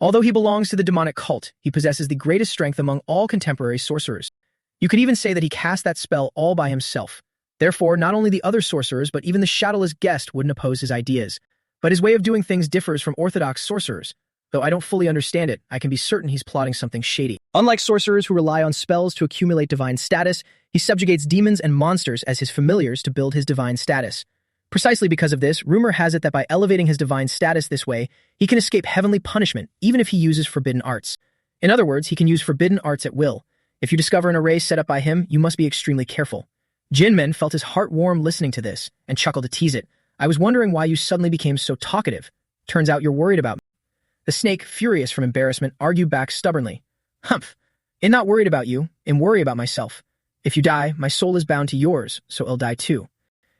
Although he belongs to the demonic cult, he possesses the greatest strength among all contemporary sorcerers. You could even say that he cast that spell all by himself. Therefore, not only the other sorcerers, but even the shadowless guest wouldn't oppose his ideas. But his way of doing things differs from orthodox sorcerers. Though I don't fully understand it, I can be certain he's plotting something shady. Unlike sorcerers who rely on spells to accumulate divine status, he subjugates demons and monsters as his familiars to build his divine status. Precisely because of this, rumor has it that by elevating his divine status this way, he can escape heavenly punishment even if he uses forbidden arts. In other words, he can use forbidden arts at will. If you discover an array set up by him, you must be extremely careful. Jinmen felt his heart warm listening to this and chuckled to tease it. I was wondering why you suddenly became so talkative. Turns out you're worried about me. The snake, furious from embarrassment, argued back stubbornly. Humph! I'm not worried about you, I'm worried about myself. If you die, my soul is bound to yours, so I'll die too.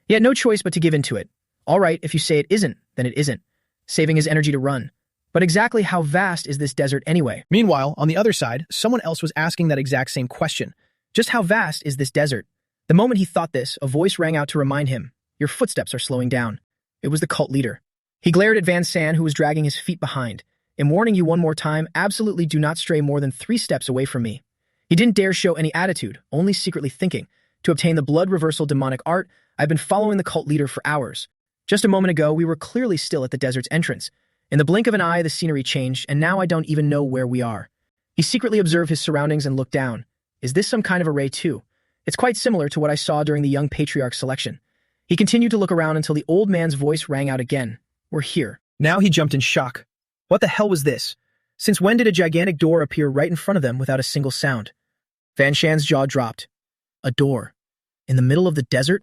He had no choice but to give in to it. All right, if you say it isn't, then it isn't. Saving his energy to run. But exactly how vast is this desert anyway? Meanwhile, on the other side, someone else was asking that exact same question. Just how vast is this desert? The moment he thought this, a voice rang out to remind him, your footsteps are slowing down. It was the cult leader. He glared at Van San, who was dragging his feet behind. I'm warning you one more time, absolutely do not stray more than 3 steps away from me. He didn't dare show any attitude, only secretly thinking. To obtain the blood reversal demonic art, I've been following the cult leader for hours. Just a moment ago, we were clearly still at the desert's entrance. In the blink of an eye, the scenery changed, and now I don't even know where we are. He secretly observed his surroundings and looked down. Is this some kind of array too? It's quite similar to what I saw during the young patriarch selection. He continued to look around until the old man's voice rang out again. We're here. Now he jumped in shock. What the hell was this? Since when did a gigantic door appear right in front of them without a single sound? Van Shan's jaw dropped. A door. In the middle of the desert?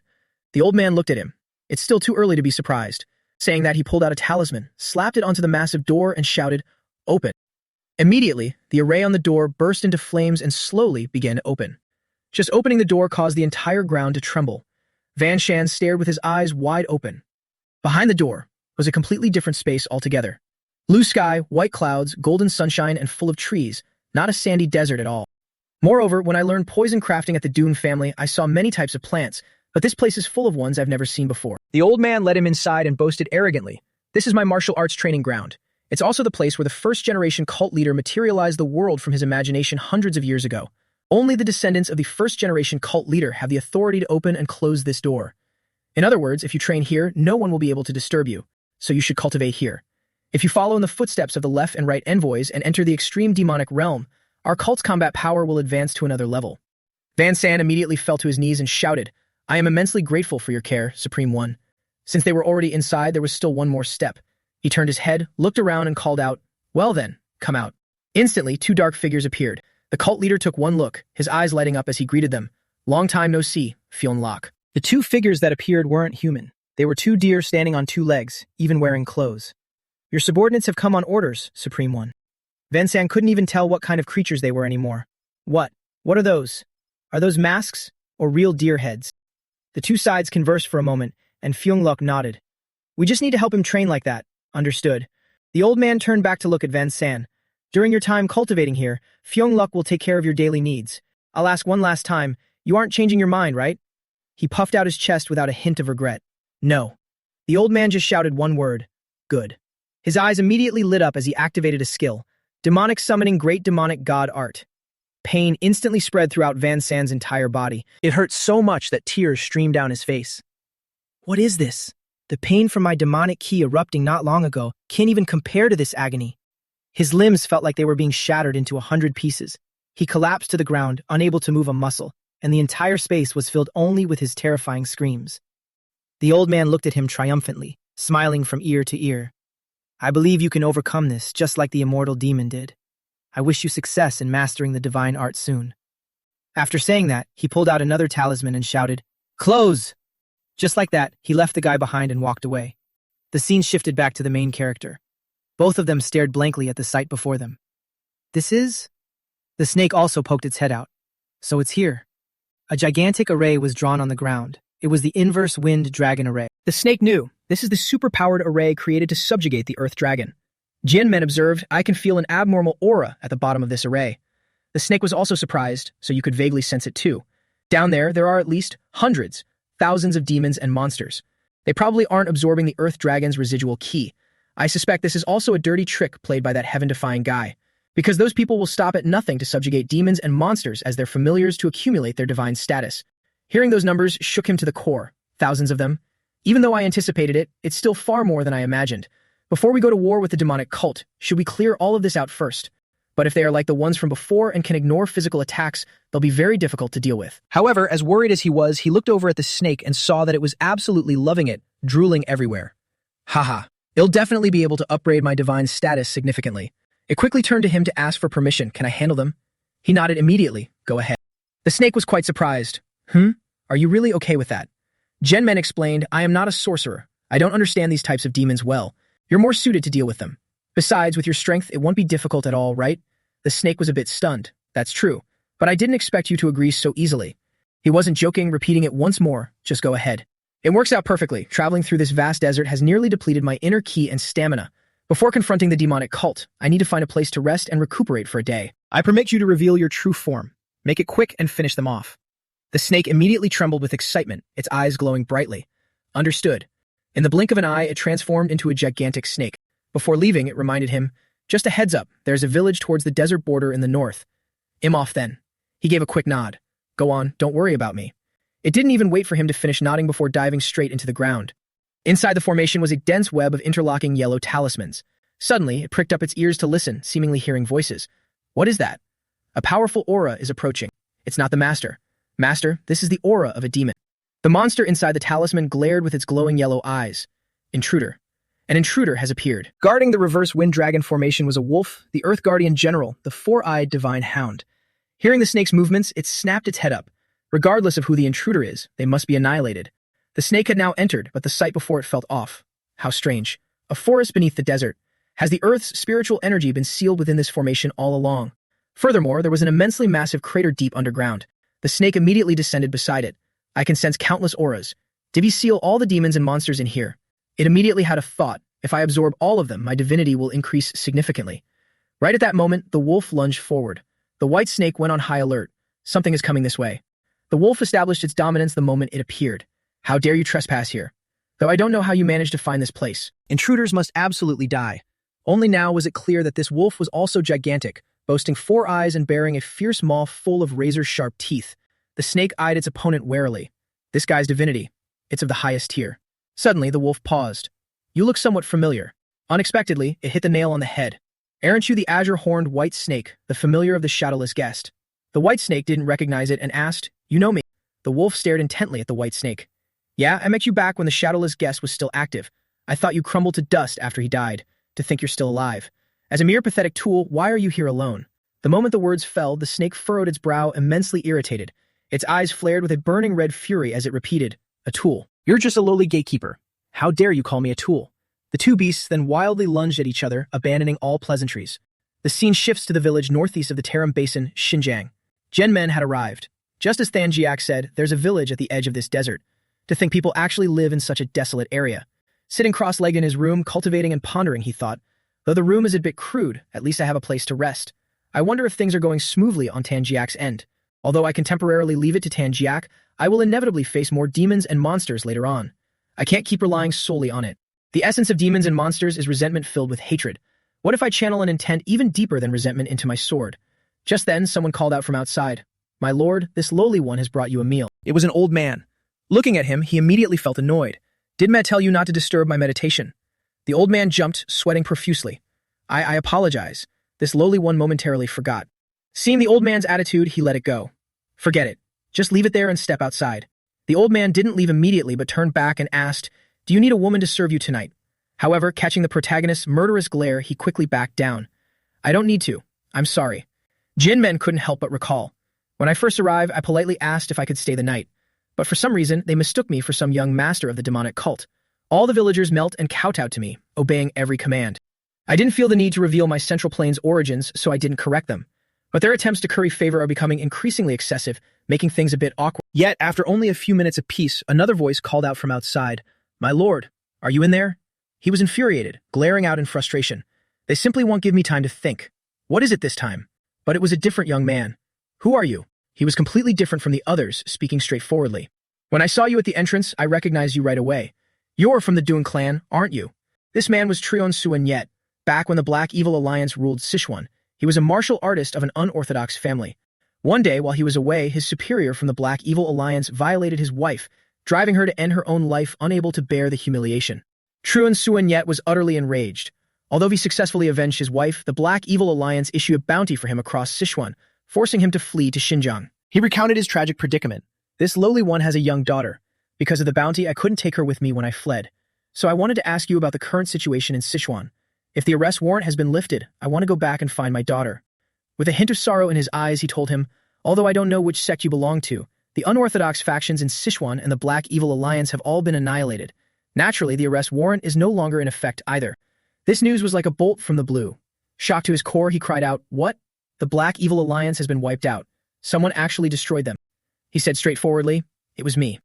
The old man looked at him. It's still too early to be surprised. Saying that, he pulled out a talisman, slapped it onto the massive door, and shouted, Open. Immediately, the array on the door burst into flames and slowly began to open. Just opening the door caused the entire ground to tremble. Van Shan stared with his eyes wide open. Behind the door was a completely different space altogether. Blue sky, white clouds, golden sunshine, and full of trees, not a sandy desert at all. Moreover, when I learned poison crafting at the Dune family, I saw many types of plants, but this place is full of ones I've never seen before. The old man led him inside and boasted arrogantly, This is my martial arts training ground. It's also the place where the first-generation cult leader materialized the world from his imagination hundreds of years ago. Only the descendants of the first-generation cult leader have the authority to open and close this door. In other words, if you train here, no one will be able to disturb you. so you should cultivate here. If you follow in the footsteps of the left and right envoys and enter the extreme demonic realm, our cult's combat power will advance to another level. Van San immediately fell to his knees and shouted, I am immensely grateful for your care, Supreme One. Since they were already inside, there was still one more step. He turned his head, looked around, and called out, Well then, come out. Instantly, two dark figures appeared. The cult leader took one look, his eyes lighting up as he greeted them. Long time no see, Fionn Locke. The two figures that appeared weren't human. They were two deer standing on two legs, even wearing clothes. Your subordinates have come on orders, Supreme One. Van San couldn't even tell what kind of creatures they were anymore. What? What are those? Are those masks or real deer heads? The two sides conversed for a moment, and Fionn Locke nodded. We just need to help him train like that. Understood. The old man turned back to look at Van San. During your time cultivating here, Fionn Locke will take care of your daily needs. I'll ask one last time, you aren't changing your mind, right? He puffed out his chest without a hint of regret. No. The old man just shouted one word. Good. His eyes immediately lit up as he activated a skill. Demonic summoning great demonic god art. Pain instantly spread throughout Van San's entire body. It hurt so much that tears streamed down his face. What is this? The pain from my demonic ki erupting not long ago can't even compare to this agony. His limbs felt like they were being shattered into 100 pieces. He collapsed to the ground, unable to move a muscle, and the entire space was filled only with his terrifying screams. The old man looked at him triumphantly, smiling from ear to ear. I believe you can overcome this, just like the immortal demon did. I wish you success in mastering the divine art soon. After saying that, he pulled out another talisman and shouted, Close! Just like that, he left the guy behind and walked away. The scene shifted back to the main character. Both of them stared blankly at the sight before them. This is? The snake also poked its head out. So it's here. A gigantic array was drawn on the ground. It was the inverse wind dragon array. The snake knew. This is the superpowered array created to subjugate the earth dragon. Jianmen observed, I can feel an abnormal aura at the bottom of this array. The snake was also surprised, so you could vaguely sense it too. Down there are at least hundreds, thousands of demons and monsters. They probably aren't absorbing the earth dragon's residual ki. I suspect this is also a dirty trick played by that heaven-defying guy, because those people will stop at nothing to subjugate demons and monsters as their familiars to accumulate their divine status. Hearing those numbers shook him to the core, thousands of them. Even though I anticipated it, it's still far more than I imagined. Before we go to war with the demonic cult, should we clear all of this out first? But if they are like the ones from before and can ignore physical attacks, they'll be very difficult to deal with. However, as worried as he was, he looked over at the snake and saw that it was absolutely loving it, drooling everywhere. Haha, it'll definitely be able to upgrade my divine status significantly. It quickly turned to him to ask for permission. Can I handle them? He nodded immediately. Go ahead. The snake was quite surprised. Are you really okay with that? Jianmen explained, I am not a sorcerer. I don't understand these types of demons well. You're more suited to deal with them. Besides, with your strength, it won't be difficult at all, right? The snake was a bit stunned. That's true. But I didn't expect you to agree so easily. He wasn't joking, repeating it once more. Just go ahead. It works out perfectly. Traveling through this vast desert has nearly depleted my inner ki and stamina. Before confronting the demonic cult, I need to find a place to rest and recuperate for a day. I permit you to reveal your true form. Make it quick and finish them off. The snake immediately trembled with excitement, its eyes glowing brightly. Understood. In the blink of an eye, it transformed into a gigantic snake. Before leaving, it reminded him, just a heads up, there's a village towards the desert border in the north. I'm off then. He gave a quick nod. Go on, don't worry about me. It didn't even wait for him to finish nodding before diving straight into the ground. Inside the formation was a dense web of interlocking yellow talismans. Suddenly, it pricked up its ears to listen, seemingly hearing voices. What is that? A powerful aura is approaching. It's not the master. Master, this is the aura of a demon. The monster inside the talisman glared with its glowing yellow eyes. Intruder. An intruder has appeared. Guarding the reverse wind dragon formation was a wolf, the Earth Guardian General, the four-eyed divine hound. Hearing the snake's movements, it snapped its head up. Regardless of who the intruder is, they must be annihilated. The snake had now entered, but the sight before it felt off. How strange. A forest beneath the desert. Has the Earth's spiritual energy been sealed within this formation all along? Furthermore, there was an immensely massive crater deep underground. The snake immediately descended beside it. I can sense countless auras. Did he seal all the demons and monsters in here? It immediately had a thought. If I absorb all of them, my divinity will increase significantly. Right at that moment, the wolf lunged forward. The white snake went on high alert. Something is coming this way. The wolf established its dominance the moment it appeared. How dare you trespass here? Though I don't know how you managed to find this place. Intruders must absolutely die. Only now was it clear that this wolf was also gigantic, boasting 4 eyes and bearing a fierce maw full of razor-sharp teeth. The snake eyed its opponent warily. This guy's divinity. It's of the highest tier. Suddenly, the wolf paused. You look somewhat familiar. Unexpectedly, it hit the nail on the head. Aren't you the azure-horned white snake, the familiar of the shadowless guest? The white snake didn't recognize it and asked, "You know me?" The wolf stared intently at the white snake. "Yeah, I met you back when the shadowless guest was still active. I thought you crumbled to dust after he died. To think you're still alive. As a mere pathetic tool, why are you here alone?" The moment the words fell, the snake furrowed its brow, immensely irritated. Its eyes flared with a burning red fury as it repeated, "A tool. You're just a lowly gatekeeper. How dare you call me a tool?" The two beasts then wildly lunged at each other, abandoning all pleasantries. The scene shifts to the village northeast of the Tarim Basin, Xinjiang. Gen-men had arrived. Just as Thanjiak said, there's a village at the edge of this desert. To think people actually live in such a desolate area. Sitting cross-legged in his room, cultivating and pondering, he thought, though the room is a bit crude, at least I have a place to rest. I wonder if things are going smoothly on Tanjiak's end. Although I can temporarily leave it to Tanjiak, I will inevitably face more demons and monsters later on. I can't keep relying solely on it. The essence of demons and monsters is resentment filled with hatred. What if I channel an intent even deeper than resentment into my sword? Just then, someone called out from outside, "My lord, this lowly one has brought you a meal." It was an old man. Looking at him, he immediately felt annoyed. "Didn't I tell you not to disturb my meditation?" The old man jumped, sweating profusely. I apologize." This lowly one momentarily forgot. Seeing the old man's attitude, he let it go. "Forget it. Just leave it there and step outside." The old man didn't leave immediately but turned back and asked, "Do you need a woman to serve you tonight?" However, catching the protagonist's murderous glare, he quickly backed down. "I don't need to. I'm sorry." Jin-men couldn't help but recall. "When I first arrived, I politely asked if I could stay the night. But for some reason, they mistook me for some young master of the demonic cult. All the villagers melt and kowtowed to me, obeying every command. I didn't feel the need to reveal my Central Plains origins, so I didn't correct them. But their attempts to curry favor are becoming increasingly excessive, making things a bit awkward." Yet, after only a few minutes apiece, another voice called out from outside, "My lord, are you in there?" He was infuriated, glaring out in frustration. "They simply won't give me time to think. What is it this time?" But it was a different young man. "Who are you?" He was completely different from the others, speaking straightforwardly. "When I saw you at the entrance, I recognized you right away. You're from the Dune clan, aren't you?" This man was Trion Suanyet. Back when the Black Evil Alliance ruled Sichuan, he was a martial artist of an unorthodox family. One day, while he was away, his superior from the Black Evil Alliance violated his wife, driving her to end her own life, unable to bear the humiliation. Trion Suanyet was utterly enraged. Although he successfully avenged his wife, the Black Evil Alliance issued a bounty for him across Sichuan, forcing him to flee to Xinjiang. He recounted his tragic predicament. "This lowly one has a young daughter. Because of the bounty, I couldn't take her with me when I fled. So I wanted to ask you about the current situation in Sichuan. If the arrest warrant has been lifted, I want to go back and find my daughter." With a hint of sorrow in his eyes, he told him, "Although I don't know which sect you belong to, the unorthodox factions in Sichuan and the Black Evil Alliance have all been annihilated. Naturally, the arrest warrant is no longer in effect either." This news was like a bolt from the blue. Shocked to his core, he cried out, "What? The Black Evil Alliance has been wiped out. Someone actually destroyed them." He said straightforwardly, "It was me.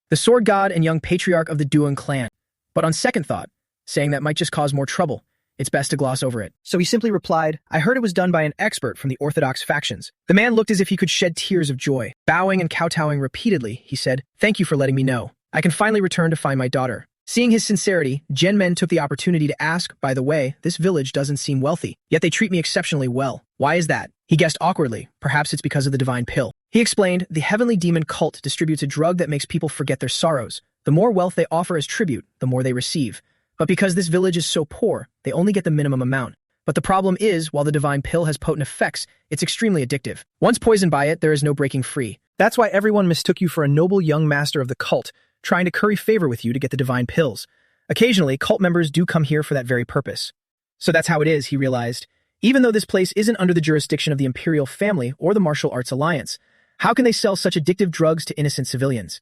The sword god and young patriarch of the Duan clan." But on second thought, saying that might just cause more trouble, it's best to gloss over it. So he simply replied, "I heard it was done by an expert from the orthodox factions." The man looked as if he could shed tears of joy. Bowing and kowtowing repeatedly, he said, "Thank you for letting me know. I can finally return to find my daughter." Seeing his sincerity, Gen-men took the opportunity to ask, "By the way, this village doesn't seem wealthy, yet they treat me exceptionally well. Why is that?" He guessed awkwardly, perhaps it's because of the divine pill. He explained, "The heavenly demon cult distributes a drug that makes people forget their sorrows. The more wealth they offer as tribute, the more they receive. But because this village is so poor, they only get the minimum amount. But the problem is, while the divine pill has potent effects, it's extremely addictive. Once poisoned by it, there is no breaking free. That's why everyone mistook you for a noble young master of the cult, trying to curry favor with you to get the divine pills. Occasionally, cult members do come here for that very purpose." So that's how it is, he realized. Even though this place isn't under the jurisdiction of the Imperial family or the Martial Arts Alliance, how can they sell such addictive drugs to innocent civilians?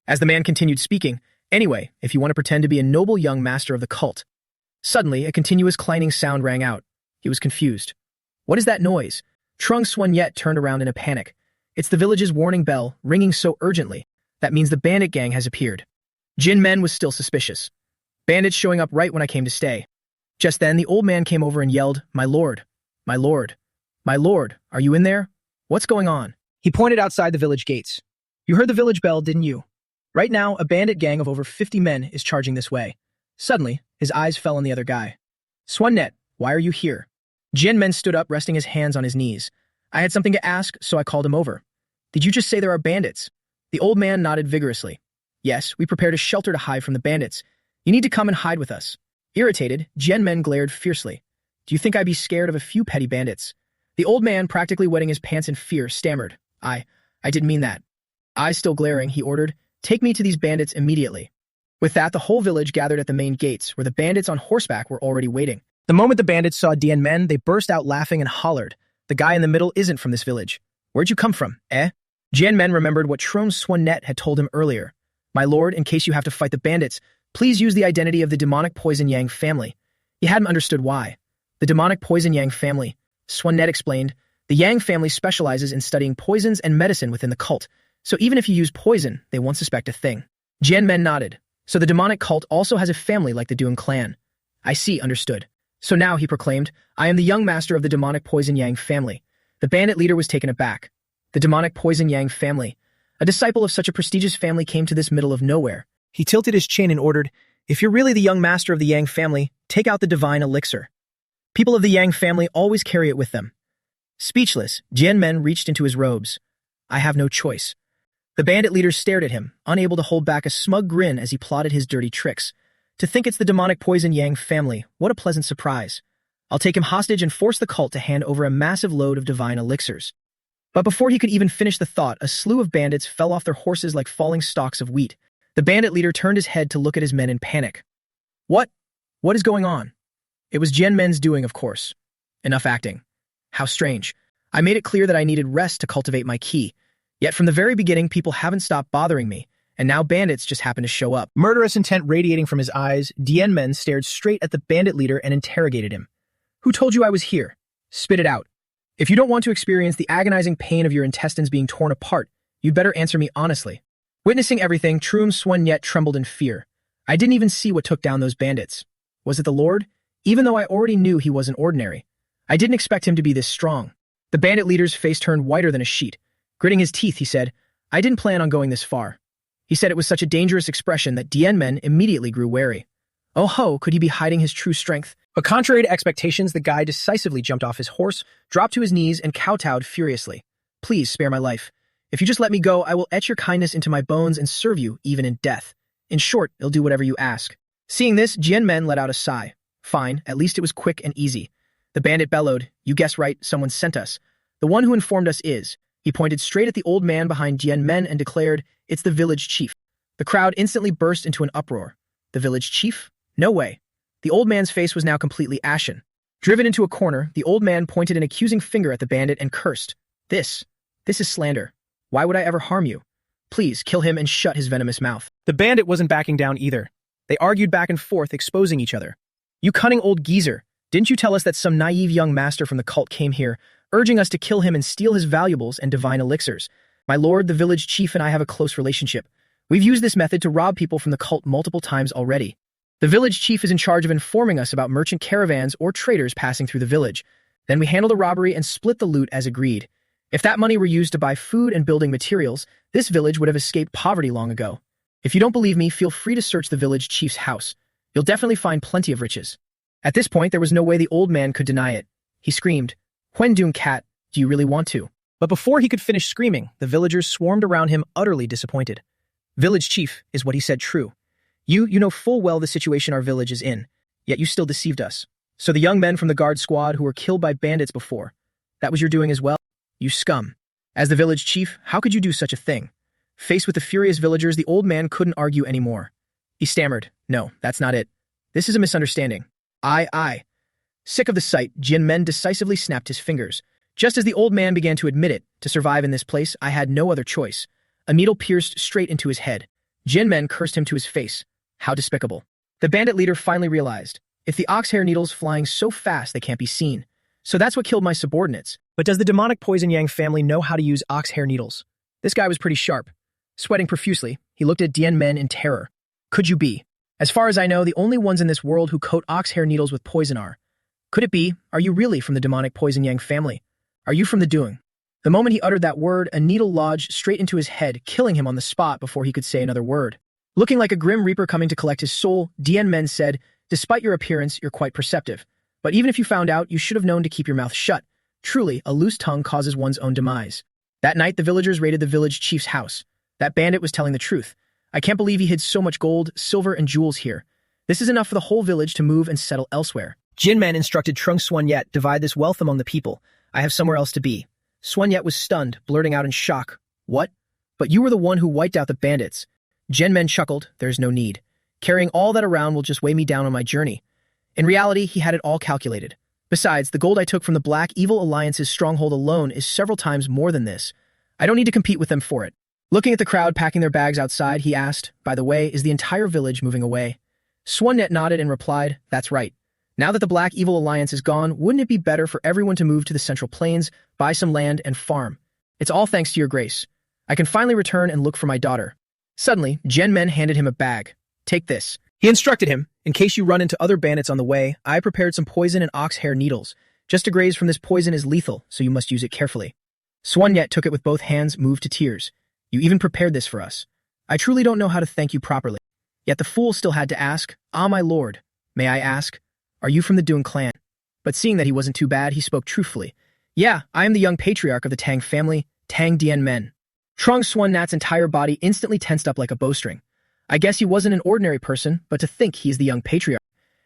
As the man continued speaking, "Anyway, if you want to pretend to be a noble young master of the cult." Suddenly, a continuous clanging sound rang out. He was confused. "What is that noise?" Trung Suanyet turned around in a panic. "It's the village's warning bell, ringing so urgently. That means the bandit gang has appeared." Jin-men was still suspicious. "Bandits showing up right when I came to stay." Just then, the old man came over and yelled, "My lord, my lord, my lord, are you in there? What's going on?" He pointed outside the village gates. "You heard the village bell, didn't you? Right now, a bandit gang of over 50 men is charging this way." Suddenly, his eyes fell on the other guy. "Swannet, why are you here?" Jin-men stood up, resting his hands on his knees. "I had something to ask, so I called him over." "Did you just say there are bandits?" The old man nodded vigorously. "Yes, we prepared a shelter to hide from the bandits. You need to come and hide with us." Irritated, Jianmen glared fiercely. Do you think I'd be scared of a few petty bandits? The old man, practically wetting his pants in fear, stammered. I didn't mean that. Eyes still glaring, he ordered, take me to these bandits immediately. With that, the whole village gathered at the main gates, where the bandits on horseback were already waiting. The moment the bandits saw Jianmen, they burst out laughing and hollered. The guy in the middle isn't from this village. Where'd you come from, eh? Jianmen remembered what Tron Swannet had told him earlier. My lord, in case you have to fight the bandits, please use the identity of the demonic Poison Yang family. He hadn't understood why. The demonic Poison Yang family, Swannet explained, the Yang family specializes in studying poisons and medicine within the cult, so even if you use poison, they won't suspect a thing. Jianmen nodded. So the demonic cult also has a family like the Doom clan. I see, understood. So now, he proclaimed, I am the young master of the demonic Poison Yang family. The bandit leader was taken aback. The demonic Poison Yang family. A disciple of such a prestigious family came to this middle of nowhere. He tilted his chin and ordered, if you're really the young master of the Yang family, take out the divine elixir. People of the Yang family always carry it with them. Speechless, Jianmen reached into his robes. I have no choice. The bandit leader stared at him, unable to hold back a smug grin as he plotted his dirty tricks. To think it's the demonic Poison Yang family, what a pleasant surprise. I'll take him hostage and force the cult to hand over a massive load of divine elixirs. But before he could even finish the thought, a slew of bandits fell off their horses like falling stalks of wheat. The bandit leader turned his head to look at his men in panic. What? What is going on? It was Jianmen's doing, of course. Enough acting. How strange. I made it clear that I needed rest to cultivate my ki. Yet from the very beginning, people haven't stopped bothering me, and now bandits just happen to show up. Murderous intent radiating from his eyes, Jianmen stared straight at the bandit leader and interrogated him. Who told you I was here? Spit it out. If you don't want to experience the agonizing pain of your intestines being torn apart, you'd better answer me honestly. Witnessing everything, Trum Swannet trembled in fear. I didn't even see what took down those bandits. Was it the Lord? Even though I already knew he wasn't ordinary. I didn't expect him to be this strong. The bandit leader's face turned whiter than a sheet. Gritting his teeth, he said, I didn't plan on going this far. He said it was such a dangerous expression that Jianmen immediately grew wary. Oh ho, could he be hiding his true strength? But contrary to expectations, the guy decisively jumped off his horse, dropped to his knees, and kowtowed furiously. Please spare my life. If you just let me go, I will etch your kindness into my bones and serve you, even in death. In short, I'll do whatever you ask. Seeing this, Jianmen let out a sigh. Fine, at least it was quick and easy. The bandit bellowed, you guessed right, someone sent us. The one who informed us is. He pointed straight at the old man behind Jianmen and declared, it's the village chief. The crowd instantly burst into an uproar. The village chief? No way. The old man's face was now completely ashen. Driven into a corner, the old man pointed an accusing finger at the bandit and cursed. This is slander. Why would I ever harm you? Please, kill him and shut his venomous mouth. The bandit wasn't backing down either. They argued back and forth, exposing each other. You cunning old geezer, didn't you tell us that some naive young master from the cult came here, urging us to kill him and steal his valuables and divine elixirs? My lord, the village chief and I have a close relationship. We've used this method to rob people from the cult multiple times already. The village chief is in charge of informing us about merchant caravans or traders passing through the village. Then we handle the robbery and split the loot as agreed. If that money were used to buy food and building materials, this village would have escaped poverty long ago. If you don't believe me, feel free to search the village chief's house. You'll definitely find plenty of riches. At this point, there was no way the old man could deny it. He screamed, Huendung cat, do you really want to? But before he could finish screaming, the villagers swarmed around him, utterly disappointed. Village chief, is what he said true? You know full well the situation our village is in, yet you still deceived us. So the young men from the guard squad who were killed by bandits before, that was your doing as well? You scum. As the village chief, how could you do such a thing? Faced with the furious villagers, the old man couldn't argue anymore. He stammered, no, that's not it. This is a misunderstanding. I. Sick of the sight, Jianmen decisively snapped his fingers. Just as the old man began to admit it, to survive in this place, I had no other choice. A needle pierced straight into his head. Jianmen cursed him to his face. How despicable. The bandit leader finally realized, if the oxhair needle's flying so fast they can't be seen. So that's what killed my subordinates. But does the demonic Poison Yang family know how to use oxhair needles? This guy was pretty sharp. Sweating profusely, he looked at Jianmen in terror. Could you be? As far as I know, the only ones in this world who coat oxhair needles with poison are. Could it be? Are you really from the demonic Poison Yang family? Are you from the Doing? The moment he uttered that word, a needle lodged straight into his head, killing him on the spot before he could say another word. Looking like a grim reaper coming to collect his soul, Jianmen said, despite your appearance, you're quite perceptive. But even if you found out, you should have known to keep your mouth shut. Truly, a loose tongue causes one's own demise. That night, the villagers raided the village chief's house. That bandit was telling the truth. I can't believe he hid so much gold, silver, and jewels here. This is enough for the whole village to move and settle elsewhere. Jinmen instructed Trung Suanyet, divide this wealth among the people. I have somewhere else to be. Suanyet was stunned, blurting out in shock. What? But you were the one who wiped out the bandits. Jinmen chuckled. There's no need. Carrying all that around will just weigh me down on my journey. In reality, he had it all calculated. Besides, the gold I took from the Black Evil Alliance's stronghold alone is several times more than this. I don't need to compete with them for it. Looking at the crowd packing their bags outside, he asked, by the way, is the entire village moving away? Suanyet nodded and replied, that's right. Now that the Black Evil Alliance is gone, wouldn't it be better for everyone to move to the Central Plains, buy some land, and farm? It's all thanks to your grace. I can finally return and look for my daughter. Suddenly, Jinmen handed him a bag. Take this. He instructed him, in case you run into other bandits on the way, I prepared some poison and ox hair needles. Just a graze from this poison is lethal, so you must use it carefully. Suanyet took it with both hands, moved to tears. You even prepared this for us. I truly don't know how to thank you properly. Yet the fool still had to ask, Ah, my lord, may I ask, are you from the Dung clan? But seeing that he wasn't too bad, he spoke truthfully. Yeah, I am the young patriarch of the Tang family, Tang Dien Men. Trung Suanyet's entire body instantly tensed up like a bowstring. I guess he wasn't an ordinary person, but to think he's the young patriarch.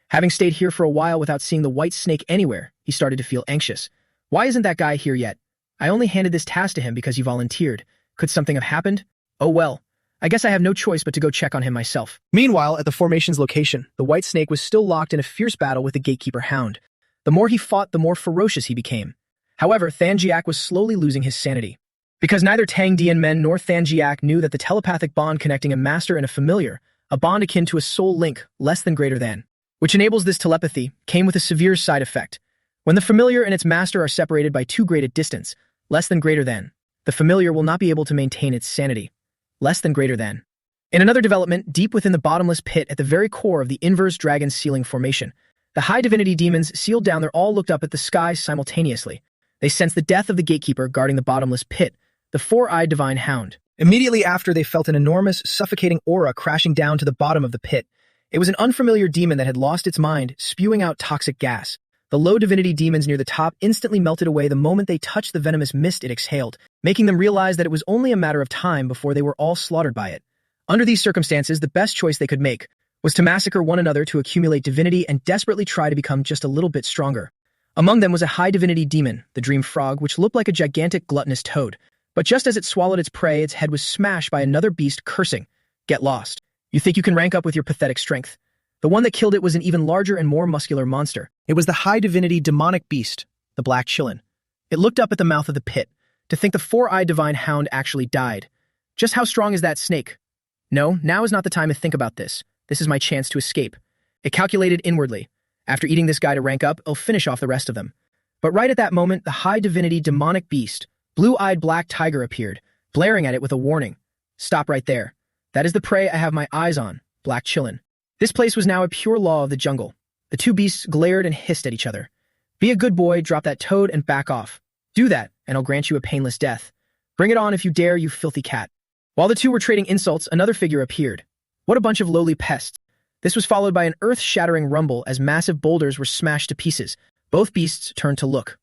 Having stayed here for a while without seeing the white snake anywhere, he started to feel anxious. Why isn't that guy here yet? I only handed this task to him because he volunteered. Could something have happened? Oh well. I guess I have no choice but to go check on him myself. Meanwhile, at the formation's location, the white snake was still locked in a fierce battle with the gatekeeper hound. The more he fought, the more ferocious he became. However, Thanjiak was slowly losing his sanity. Because neither Tang Dien Men nor Thanjiak knew that the telepathic bond connecting a master and a familiar, a bond akin to a soul link, less than greater than, which enables this telepathy, came with a severe side effect. When the familiar and its master are separated by too great a distance, less than greater than, the familiar will not be able to maintain its sanity. Less than greater than. In another development, deep within the bottomless pit at the very core of the inverse dragon sealing formation, the high divinity demons sealed down there all looked up at the sky simultaneously. They sensed the death of the gatekeeper guarding the bottomless pit, the four-eyed divine hound. Immediately after, they felt an enormous, suffocating aura crashing down to the bottom of the pit. It was an unfamiliar demon that had lost its mind, spewing out toxic gas. The low divinity demons near the top instantly melted away the moment they touched the venomous mist it exhaled, making them realize that it was only a matter of time before they were all slaughtered by it. Under these circumstances, the best choice they could make was to massacre one another to accumulate divinity and desperately try to become just a little bit stronger. Among them was a high divinity demon, the dream frog, which looked like a gigantic gluttonous toad. But just as it swallowed its prey, its head was smashed by another beast cursing, "Get lost. You think you can rank up with your pathetic strength?" The one that killed it was an even larger and more muscular monster. It was the high divinity demonic beast, the Black Chillin. It looked up at the mouth of the pit. To think the four-eyed divine hound actually died. Just how strong is that snake? No, now is not the time to think about this. This is my chance to escape. It calculated inwardly. After eating this guy to rank up, I'll finish off the rest of them. But right at that moment, the high divinity demonic beast, blue-eyed black tiger appeared, blaring at it with a warning. Stop right there. That is the prey I have my eyes on, Black Chillin. This place was now a pure law of the jungle. The two beasts glared and hissed at each other. Be a good boy, drop that toad, and back off. Do that, and I'll grant you a painless death. Bring it on if you dare, you filthy cat. While the two were trading insults, another figure appeared. What a bunch of lowly pests. This was followed by an earth-shattering rumble as massive boulders were smashed to pieces. Both beasts turned to look.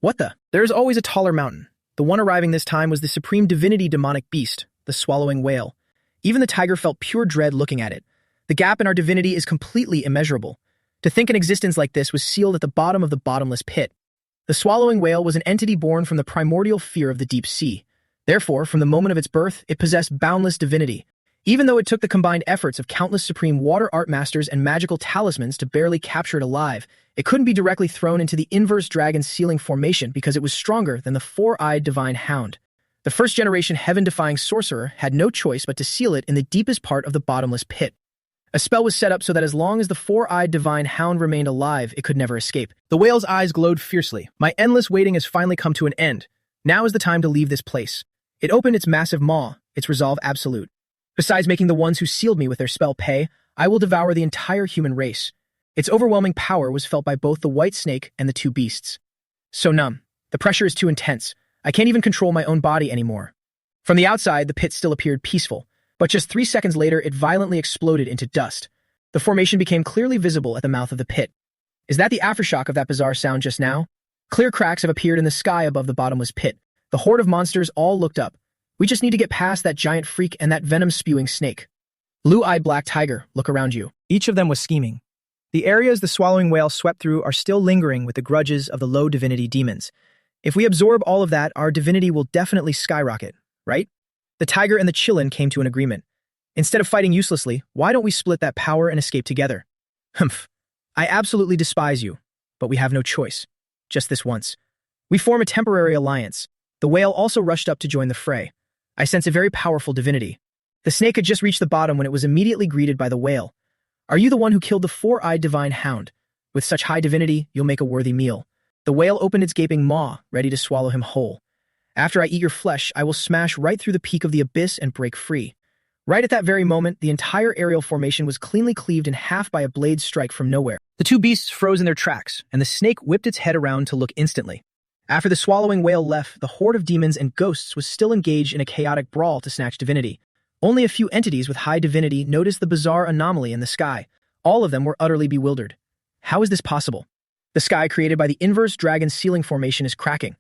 What the? There is always a taller mountain. The one arriving this time was the supreme divinity demonic beast, the swallowing whale. Even the tiger felt pure dread looking at it. The gap in our divinity is completely immeasurable. To think an existence like this was sealed at the bottom of the bottomless pit. The swallowing whale was an entity born from the primordial fear of the deep sea. Therefore, from the moment of its birth, it possessed boundless divinity. Even though it took the combined efforts of countless supreme water art masters and magical talismans to barely capture it alive, it couldn't be directly thrown into the inverse dragon sealing formation because it was stronger than the four-eyed divine hound. The first-generation heaven-defying sorcerer had no choice but to seal it in the deepest part of the bottomless pit. A spell was set up so that as long as the four-eyed divine hound remained alive, it could never escape. The whale's eyes glowed fiercely. My endless waiting has finally come to an end. Now is the time to leave this place. It opened its massive maw, its resolve absolute. Besides making the ones who sealed me with their spell pay, I will devour the entire human race. Its overwhelming power was felt by both the white snake and the two beasts. So numb. The pressure is too intense. I can't even control my own body anymore. From the outside, the pit still appeared peaceful. But just 3 seconds later, it violently exploded into dust. The formation became clearly visible at the mouth of the pit. Is that the aftershock of that bizarre sound just now? Clear cracks have appeared in the sky above the bottomless pit. The horde of monsters all looked up. We just need to get past that giant freak and that venom-spewing snake. Blue-eyed black tiger, look around you. Each of them was scheming. The areas the swallowing whale swept through are still lingering with the grudges of the low divinity demons. If we absorb all of that, our divinity will definitely skyrocket, right? The tiger and the chillin came to an agreement. Instead of fighting uselessly, why don't we split that power and escape together? Humph. I absolutely despise you, but we have no choice. Just this once. We form a temporary alliance. The whale also rushed up to join the fray. I sense a very powerful divinity. The snake had just reached the bottom when it was immediately greeted by the whale. Are you the one who killed the four-eyed divine hound? With such high divinity, you'll make a worthy meal. The whale opened its gaping maw, ready to swallow him whole. After I eat your flesh, I will smash right through the peak of the abyss and break free. Right at that very moment, the entire aerial formation was cleanly cleaved in half by a blade strike from nowhere. The two beasts froze in their tracks, and the snake whipped its head around to look instantly. After the swallowing whale left, the horde of demons and ghosts was still engaged in a chaotic brawl to snatch divinity. Only a few entities with high divinity noticed the bizarre anomaly in the sky. All of them were utterly bewildered. How is this possible? The sky created by the inverse dragon ceiling formation is cracking.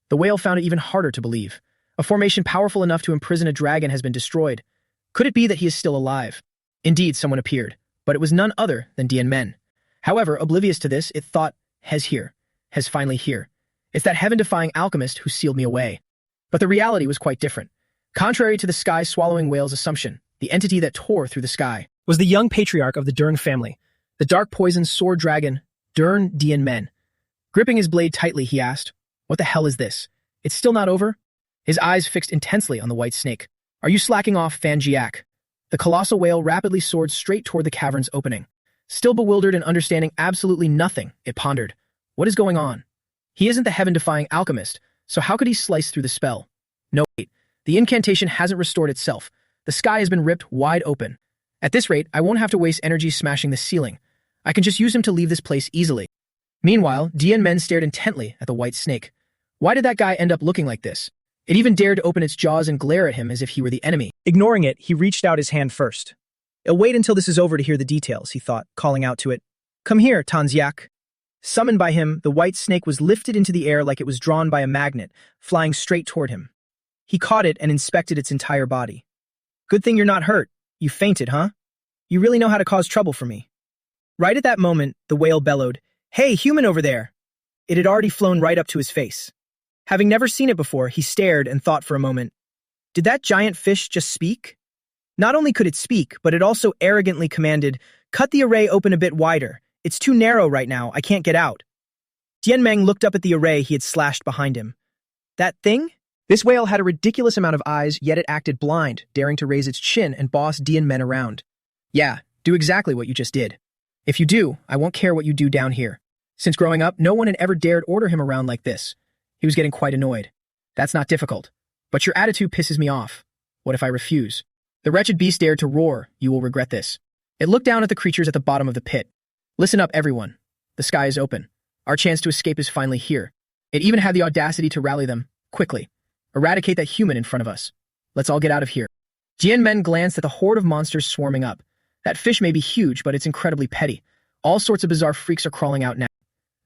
The whale found it even harder to believe. A formation powerful enough to imprison a dragon has been destroyed. Could it be that he is still alive? Indeed, someone appeared, but it was none other than Dian Men. However, oblivious to this, it thought, Hes finally here. It's that heaven-defying alchemist who sealed me away. But the reality was quite different. Contrary to the sky-swallowing whale's assumption, the entity that tore through the sky was the young patriarch of the Durn family, the dark-poisoned sword dragon, Durn Dian Men. Gripping his blade tightly, he asked, "What the hell is this? It's still not over?" His eyes fixed intensely on the white snake. "Are you slacking off, Fan Jiak?" The colossal whale rapidly soared straight toward the cavern's opening. Still bewildered and understanding absolutely nothing, it pondered. What is going on? He isn't the heaven-defying alchemist, so how could he slice through the spell? No, wait. The incantation hasn't restored itself. The sky has been ripped wide open. At this rate, I won't have to waste energy smashing the ceiling. I can just use him to leave this place easily. Meanwhile, Dian Men stared intently at the white snake. Why did that guy end up looking like this? It even dared to open its jaws and glare at him as if he were the enemy. Ignoring it, he reached out his hand first. "I'll wait until this is over to hear the details," he thought, calling out to it. "Come here, Tanziak." Summoned by him, the white snake was lifted into the air like it was drawn by a magnet, flying straight toward him. He caught it and inspected its entire body. "Good thing you're not hurt. You fainted, huh? You really know how to cause trouble for me." Right at that moment, the whale bellowed, "Hey, human over there!" It had already flown right up to his face. Having never seen it before, he stared and thought for a moment. Did that giant fish just speak? Not only could it speak, but it also arrogantly commanded, "Cut the array open a bit wider. It's too narrow right now. I can't get out." Dian Meng looked up at the array he had slashed behind him. That thing? This whale had a ridiculous amount of eyes, yet it acted blind, daring to raise its chin and boss Dian Men around. "Yeah, do exactly what you just did. If you do, I won't care what you do down here." Since growing up, no one had ever dared order him around like this. He was getting quite annoyed. "That's not difficult. But your attitude pisses me off. What if I refuse?" The wretched beast dared to roar, "You will regret this." It looked down at the creatures at the bottom of the pit. "Listen up, everyone. The sky is open. Our chance to escape is finally here." It even had the audacity to rally them, quickly. "Eradicate that human in front of us. Let's all get out of here." Dian Men glanced at the horde of monsters swarming up. That fish may be huge, but it's incredibly petty. All sorts of bizarre freaks are crawling out now.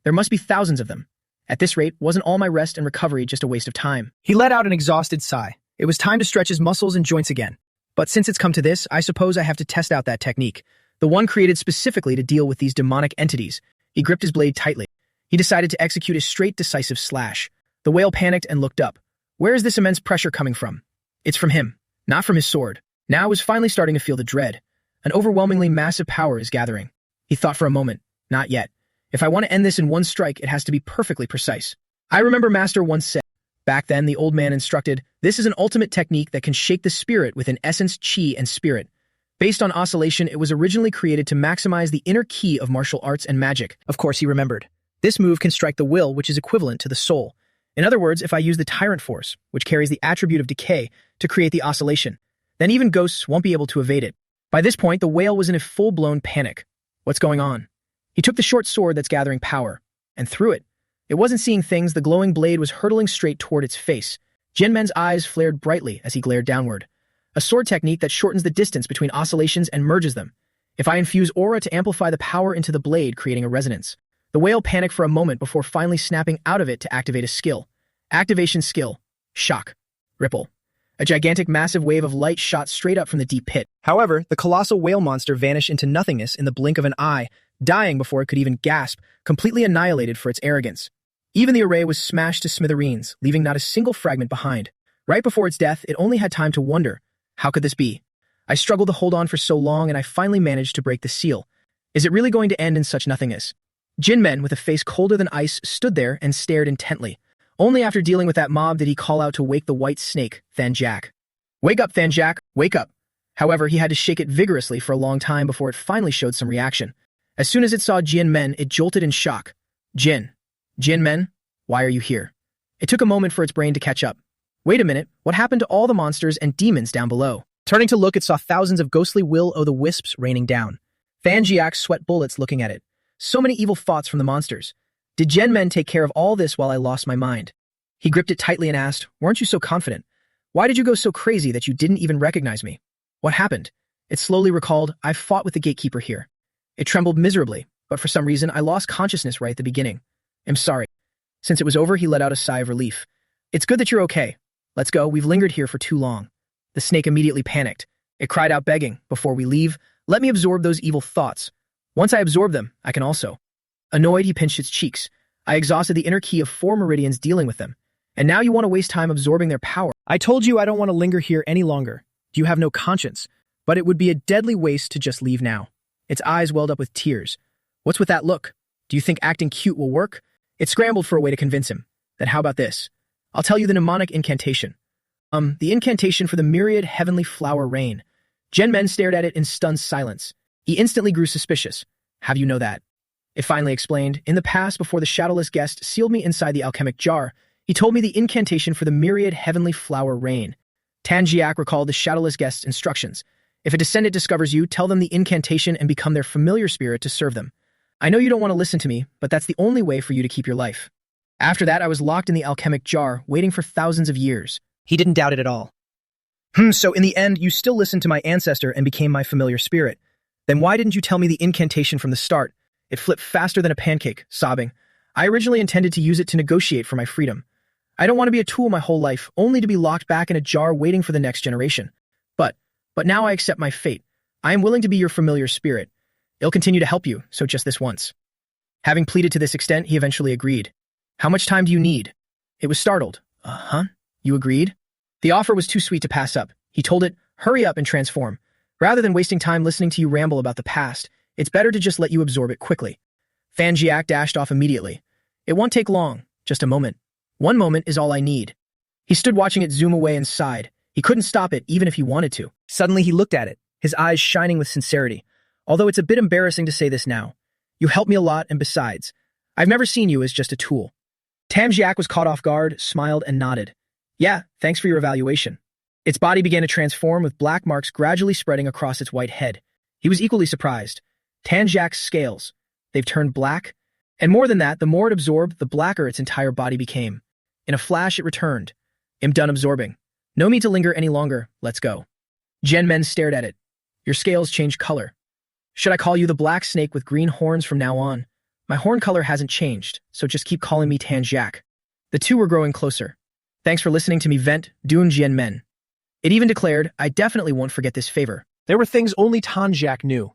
There must be thousands of them. At this rate, wasn't all my rest and recovery just a waste of time? He let out an exhausted sigh. It was time to stretch his muscles and joints again. But since it's come to this, I suppose I have to test out that technique. The one created specifically to deal with these demonic entities. He gripped his blade tightly. He decided to execute a straight, decisive slash. The whale panicked and looked up. Where is this immense pressure coming from? It's from him, not from his sword. Now I was finally starting to feel the dread. An overwhelmingly massive power is gathering. He thought for a moment. Not yet. If I want to end this in one strike, it has to be perfectly precise. I remember Master once said. Back then, the old man instructed, "This is an ultimate technique that can shake the spirit with an essence, chi, and spirit." Based on oscillation, it was originally created to maximize the inner key of martial arts and magic. Of course, he remembered. This move can strike the will, which is equivalent to the soul. In other words, if I use the tyrant force, which carries the attribute of decay, to create the oscillation, then even ghosts won't be able to evade it. By this point, the whale was in a full-blown panic. What's going on? He took the short sword that's gathering power, and threw it. It wasn't seeing things, the glowing blade was hurtling straight toward its face. Dian Men's eyes flared brightly as he glared downward. A sword technique that shortens the distance between oscillations and merges them. If I infuse aura to amplify the power into the blade, creating a resonance. The whale panicked for a moment before finally snapping out of it to activate a skill. Activation skill. Shock. Ripple. A gigantic massive wave of light shot straight up from the deep pit. However, the colossal whale monster vanished into nothingness in the blink of an eye, dying before it could even gasp, completely annihilated for its arrogance. Even the array was smashed to smithereens, leaving not a single fragment behind. Right before its death, it only had time to wonder, how could this be? I struggled to hold on for so long, and I finally managed to break the seal. Is it really going to end in such nothingness? Jinmen, with a face colder than ice, stood there and stared intently. Only after dealing with that mob did he call out to wake the white snake, Thanjak. "Wake up, Thanjak, wake up!" However, he had to shake it vigorously for a long time before it finally showed some reaction. As soon as it saw Jinmen, it jolted in shock. Jinmen, why are you here?" It took a moment for its brain to catch up. Wait a minute, what happened to all the monsters and demons down below? Turning to look, it saw thousands of ghostly will-o'-the-wisps raining down. Thanjak sweat bullets looking at it. So many evil thoughts from the monsters. Did Jinmen take care of all this while I lost my mind? He gripped it tightly and asked, "Weren't you so confident? Why did you go so crazy that you didn't even recognize me? What happened?" It slowly recalled, "I fought with the gatekeeper here." It trembled miserably, but for some reason I lost consciousness right at the beginning. "I'm sorry." Since it was over, he let out a sigh of relief. "It's good that you're okay. Let's go, we've lingered here for too long." The snake immediately panicked. It cried out begging, "Before we leave, let me absorb those evil thoughts. Once I absorb them, I can also." Annoyed, he pinched its cheeks. "I exhausted the inner key of 4 meridians dealing with them. And now you want to waste time absorbing their power." "I told you I don't want to linger here any longer. You have no conscience. But it would be a deadly waste to just leave now." Its eyes welled up with tears. "What's with that look? Do you think acting cute will work?" It scrambled for a way to convince him. "Then how about this? I'll tell you the mnemonic incantation. The incantation for the myriad heavenly flower rain." Jinmen stared at it in stunned silence. He instantly grew suspicious. "How do you know that?" It finally explained, "In the past, before the shadowless guest sealed me inside the alchemic jar, he told me the incantation for the myriad heavenly flower rain." Tangjiak recalled the shadowless guest's instructions. "If a descendant discovers you, tell them the incantation and become their familiar spirit to serve them. I know you don't want to listen to me, but that's the only way for you to keep your life." After that, I was locked in the alchemic jar, waiting for thousands of years. He didn't doubt it at all. So in the end, you still listened to my ancestor and became my familiar spirit. Then why didn't you tell me the incantation from the start?" It flipped faster than a pancake, sobbing. "I originally intended to use it to negotiate for my freedom. I don't want to be a tool my whole life, only to be locked back in a jar waiting for the next generation. But now I accept my fate. I am willing to be your familiar spirit. It'll continue to help you, so just this once." Having pleaded to this extent, he eventually agreed. "How much time do you need?" It was startled. You agreed?" The offer was too sweet to pass up. He told it, "Hurry up and transform. Rather than wasting time listening to you ramble about the past, it's better to just let you absorb it quickly." Thanjak dashed off immediately. "It won't take long, just a moment. 1 moment is all I need." He stood watching it zoom away and sighed. He couldn't stop it even if he wanted to. Suddenly he looked at it, his eyes shining with sincerity. "Although it's a bit embarrassing to say this now. You helped me a lot, and besides, I've never seen you as just a tool." Tangjiak was caught off guard, smiled, and nodded. "Yeah, thanks for your evaluation." Its body began to transform, with black marks gradually spreading across its white head. He was equally surprised. Tangjak's scales, they've turned black. And more than that, the more it absorbed, the blacker its entire body became. In a flash, it returned. "I'm done absorbing. No need to linger any longer. Let's go." Jinmen stared at it. "Your scales changed color. Should I call you the black snake with green horns from now on? My horn color hasn't changed, so just keep calling me Tangjiak." The two were growing closer. "Thanks for listening to me vent, Dun Jinmen." It even declared, "I definitely won't forget this favor." There were things only Tangjiak knew.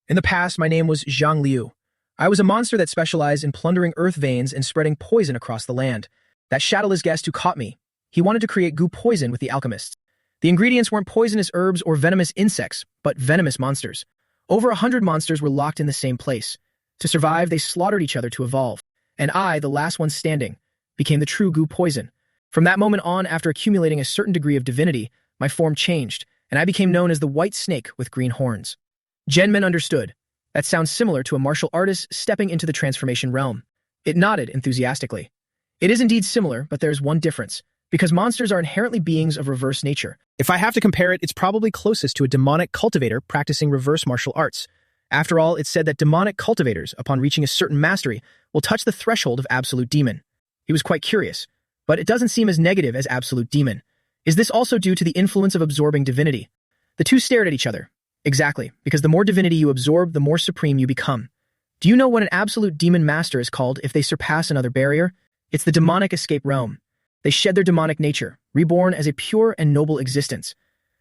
"In the past, my name was Zhang Liu. I was a monster that specialized in plundering earth veins and spreading poison across the land. That shadowless guest who caught me, he wanted to create goo poison with the alchemists. The ingredients weren't poisonous herbs or venomous insects, but venomous monsters. Over 100 monsters were locked in the same place. To survive, they slaughtered each other to evolve. And I, the last one standing, became the true goo poison. From that moment on, after accumulating a certain degree of divinity, my form changed, and I became known as the white snake with green horns." Jinmen understood. That sounds similar to a martial artist stepping into the transformation realm. It nodded enthusiastically. "It is indeed similar, but there's one difference. Because monsters are inherently beings of reverse nature. If I have to compare it, it's probably closest to a demonic cultivator practicing reverse martial arts. After all, it's said that demonic cultivators, upon reaching a certain mastery, will touch the threshold of absolute demon." He was quite curious, but it doesn't seem as negative as absolute demon. Is this also due to the influence of absorbing divinity? The two stared at each other. Exactly, because the more divinity you absorb, the more supreme you become. Do you know what an absolute demon master is called if they surpass another barrier? It's the demonic escape realm. They shed their demonic nature, reborn as a pure and noble existence.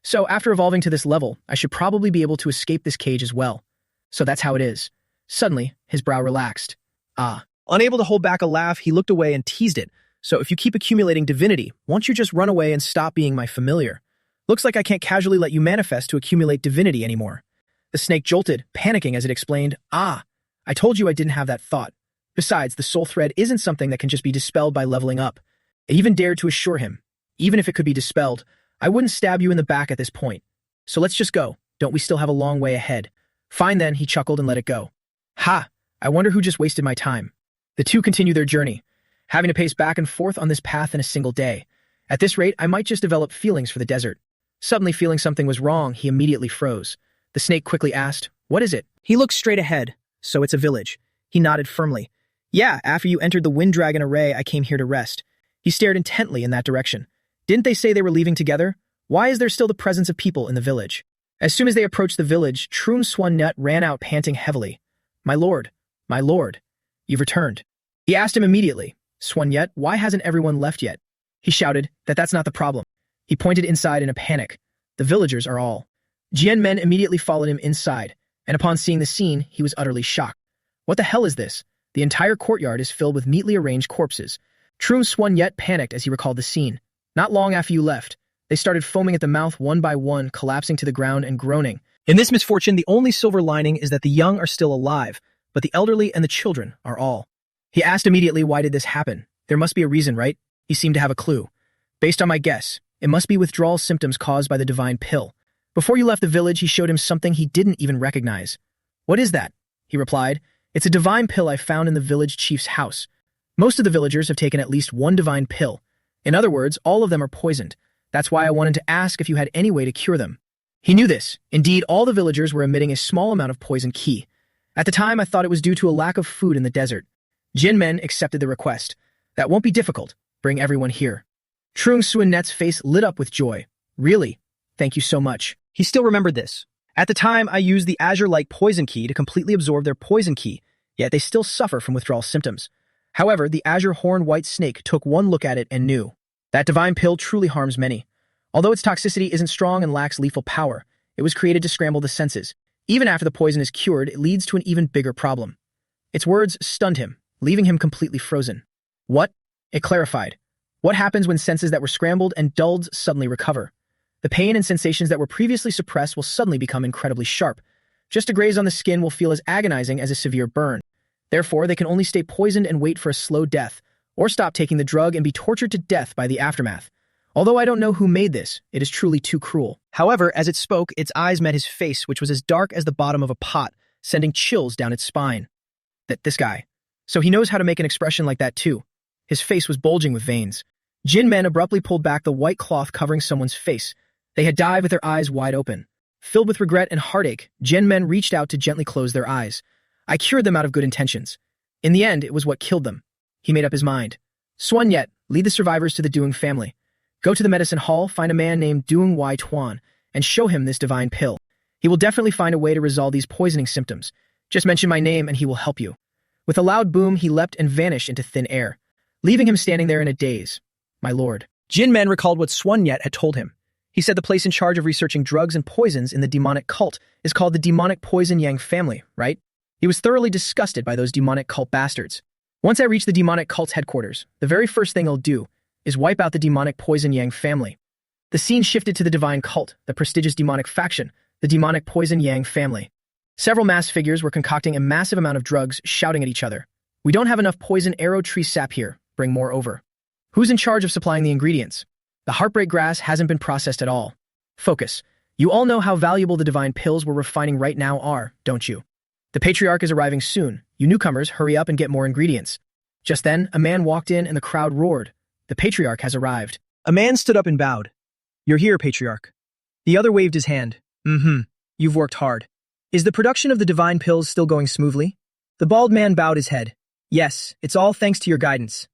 So after evolving to this level, I should probably be able to escape this cage as well. So that's how it is. Suddenly, his brow relaxed. Ah. Unable to hold back a laugh, he looked away and teased it. So if you keep accumulating divinity, won't you just run away and stop being my familiar? Looks like I can't casually let you manifest to accumulate divinity anymore. The snake jolted, panicking as it explained, Ah, I told you I didn't have that thought. Besides, the soul thread isn't something that can just be dispelled by leveling up. It even dared to assure him, even if it could be dispelled, I wouldn't stab you in the back at this point. So let's just go. Don't we still have a long way ahead? Fine then, he chuckled and let it go. Ha! I wonder who just wasted my time. The two continue their journey, having to pace back and forth on this path in a single day. At this rate, I might just develop feelings for the desert. Suddenly feeling something was wrong, he immediately froze. The snake quickly asked, What is it? He looked straight ahead. So it's a village. He nodded firmly. Yeah, after you entered the Wind Dragon Array, I came here to rest. He stared intently in that direction. Didn't they say they were leaving together? Why is there still the presence of people in the village? As soon as they approached the village, Troon Swan-Net ran out panting heavily. My lord, you've returned. He asked him immediately, Swan-Net, why hasn't everyone left yet? He shouted that that's not the problem. He pointed inside in a panic. The villagers are all. Jian Men immediately followed him inside, and upon seeing the scene, he was utterly shocked. What the hell is this? The entire courtyard is filled with neatly arranged corpses. Troon Swan-Net panicked as he recalled the scene. Not long after you left, they started foaming at the mouth one by one, collapsing to the ground and groaning. In this misfortune, the only silver lining is that the young are still alive, but the elderly and the children are all. He asked immediately, why did this happen? There must be a reason, right? He seemed to have a clue. Based on my guess, it must be withdrawal symptoms caused by the divine pill. Before you left the village, he showed him something he didn't even recognize. What is that? He replied. It's a divine pill I found in the village chief's house. Most of the villagers have taken at least one divine pill. In other words, all of them are poisoned. That's why I wanted to ask if you had any way to cure them. He knew this. Indeed, all the villagers were emitting a small amount of poison qi. At the time, I thought it was due to a lack of food in the desert. Jin Men accepted the request. That won't be difficult. Bring everyone here. Trung Swan-Net's face lit up with joy. Really? Thank you so much. He still remembered this. At the time, I used the azure-like poison qi to completely absorb their poison qi, yet they still suffer from withdrawal symptoms. However, the azure horn white snake took one look at it and knew. That divine pill truly harms many. Although its toxicity isn't strong and lacks lethal power, it was created to scramble the senses. Even after the poison is cured, it leads to an even bigger problem. Its words stunned him, leaving him completely frozen. What? It clarified. What happens when senses that were scrambled and dulled suddenly recover? The pain and sensations that were previously suppressed will suddenly become incredibly sharp. Just a graze on the skin will feel as agonizing as a severe burn. Therefore, they can only stay poisoned and wait for a slow death, or stop taking the drug and be tortured to death by the aftermath. Although I don't know who made this, it is truly too cruel. However, as it spoke, its eyes met his face, which was as dark as the bottom of a pot, sending chills down its spine. This guy. So he knows how to make an expression like that too. His face was bulging with veins. Jin Men abruptly pulled back the white cloth covering someone's face. They had died with their eyes wide open. Filled with regret and heartache, Jin Men reached out to gently close their eyes. I cured them out of good intentions. In the end, it was what killed them. He made up his mind. Swan-Net, lead the survivors to the Doong family. Go to the medicine hall, find a man named Doong Y Tuan, and show him this divine pill. He will definitely find a way to resolve these poisoning symptoms. Just mention my name and he will help you. With a loud boom, he leapt and vanished into thin air, leaving him standing there in a daze. My lord. Jin Men recalled what Swan-Net had told him. He said the place in charge of researching drugs and poisons in the demonic cult is called the demonic poison yang family, right? He was thoroughly disgusted by those demonic cult bastards. Once I reach the demonic cult's headquarters, the very first thing I'll do is wipe out the demonic poison yang family. The scene shifted to the divine cult, the prestigious demonic faction, the demonic poison yang family. Several masked figures were concocting a massive amount of drugs, shouting at each other. We don't have enough poison arrow tree sap here. Bring more over. Who's in charge of supplying the ingredients? The heartbreak grass hasn't been processed at all. Focus. You all know how valuable the divine pills we're refining right now are, don't you? The patriarch is arriving soon. You newcomers, hurry up and get more ingredients. Just then, a man walked in and the crowd roared. The patriarch has arrived. A man stood up and bowed. You're here, patriarch. The other waved his hand. You've worked hard. Is the production of the divine pills still going smoothly? The bald man bowed his head. Yes, it's all thanks to your guidance.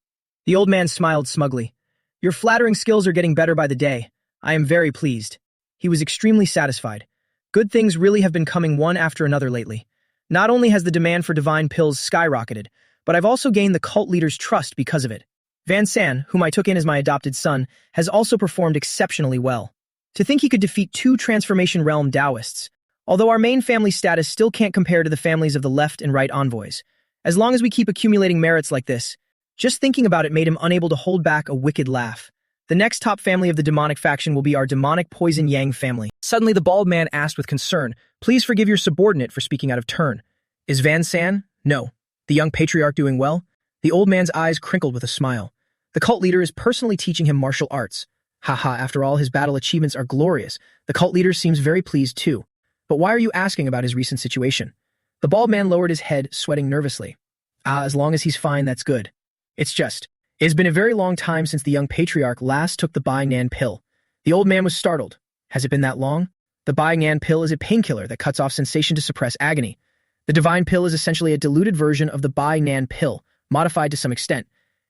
The old man smiled smugly. Your flattering skills are getting better by the day. I am very pleased. He was extremely satisfied. Good things really have been coming one after another lately. Not only has the demand for divine pills skyrocketed, but I've also gained the cult leader's trust because of it. Van San, whom I took in as my adopted son, has also performed exceptionally well. To think he could defeat two Transformation Realm Taoists, although our main family status still can't compare to the families of the left and right envoys. As long as we keep accumulating merits like this, just thinking about it made him unable to hold back a wicked laugh. The next top family of the demonic faction will be our demonic Poison Yang family. Suddenly the bald man asked with concern, "Please forgive your subordinate for speaking out of turn. Is Van San? No. The young patriarch doing well?" The old man's eyes crinkled with a smile. The cult leader is personally teaching him martial arts. Haha, after all, his battle achievements are glorious. The cult leader seems very pleased too. But why are you asking about his recent situation? The bald man lowered his head, sweating nervously. As long as he's fine, that's good. It has been a very long time since the young patriarch last took the Bai Nan pill. The old man was startled. Has it been that long? The Bai Nan pill is a painkiller that cuts off sensation to suppress agony. The divine pill is essentially a diluted version of the Bai Nan pill, modified to some extent.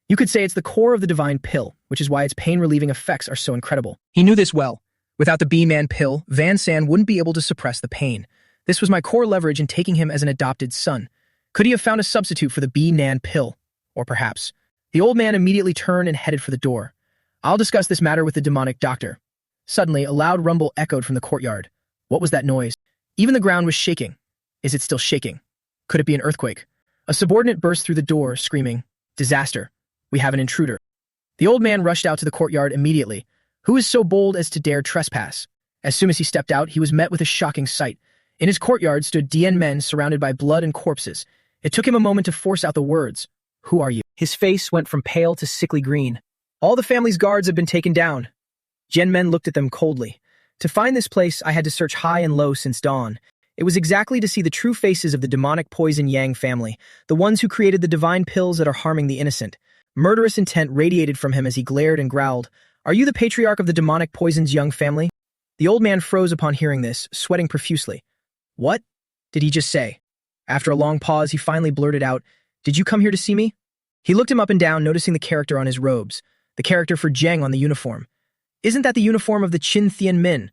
You could say it's the core of the divine pill, which is why its pain-relieving effects are so incredible. He knew this well. Without the B-Man pill, Van San wouldn't be able to suppress the pain. This was my core leverage in taking him as an adopted son. Could he have found a substitute for the B-Nan pill? Or perhaps. The old man immediately turned and headed for the door. I'll discuss this matter with the demonic doctor. Suddenly, a loud rumble echoed from the courtyard. What was that noise? Even the ground was shaking. Is it still shaking? Could it be an earthquake? A subordinate burst through the door, screaming, "Disaster! We have an intruder." The old man rushed out to the courtyard immediately. Who is so bold as to dare trespass? As soon as he stepped out, he was met with a shocking sight. In his courtyard stood Dian men surrounded by blood and corpses. It took him a moment to force out the words, "Who are you?" His face went from pale to sickly green. All the family's guards have been taken down. Jian men looked at them coldly. To find this place, I had to search high and low since dawn. It was exactly to see the true faces of the demonic Poison Yang family, the ones who created the divine pills that are harming the innocent. Murderous intent radiated from him as he glared and growled. Are you the patriarch of the demonic Poison's Young family? The old man froze upon hearing this, sweating profusely. What did he just say? After a long pause, he finally blurted out, Did you come here to see me? He looked him up and down, noticing the character on his robes, the character for Zheng on the uniform. Isn't that the uniform of the Qin Thian Min?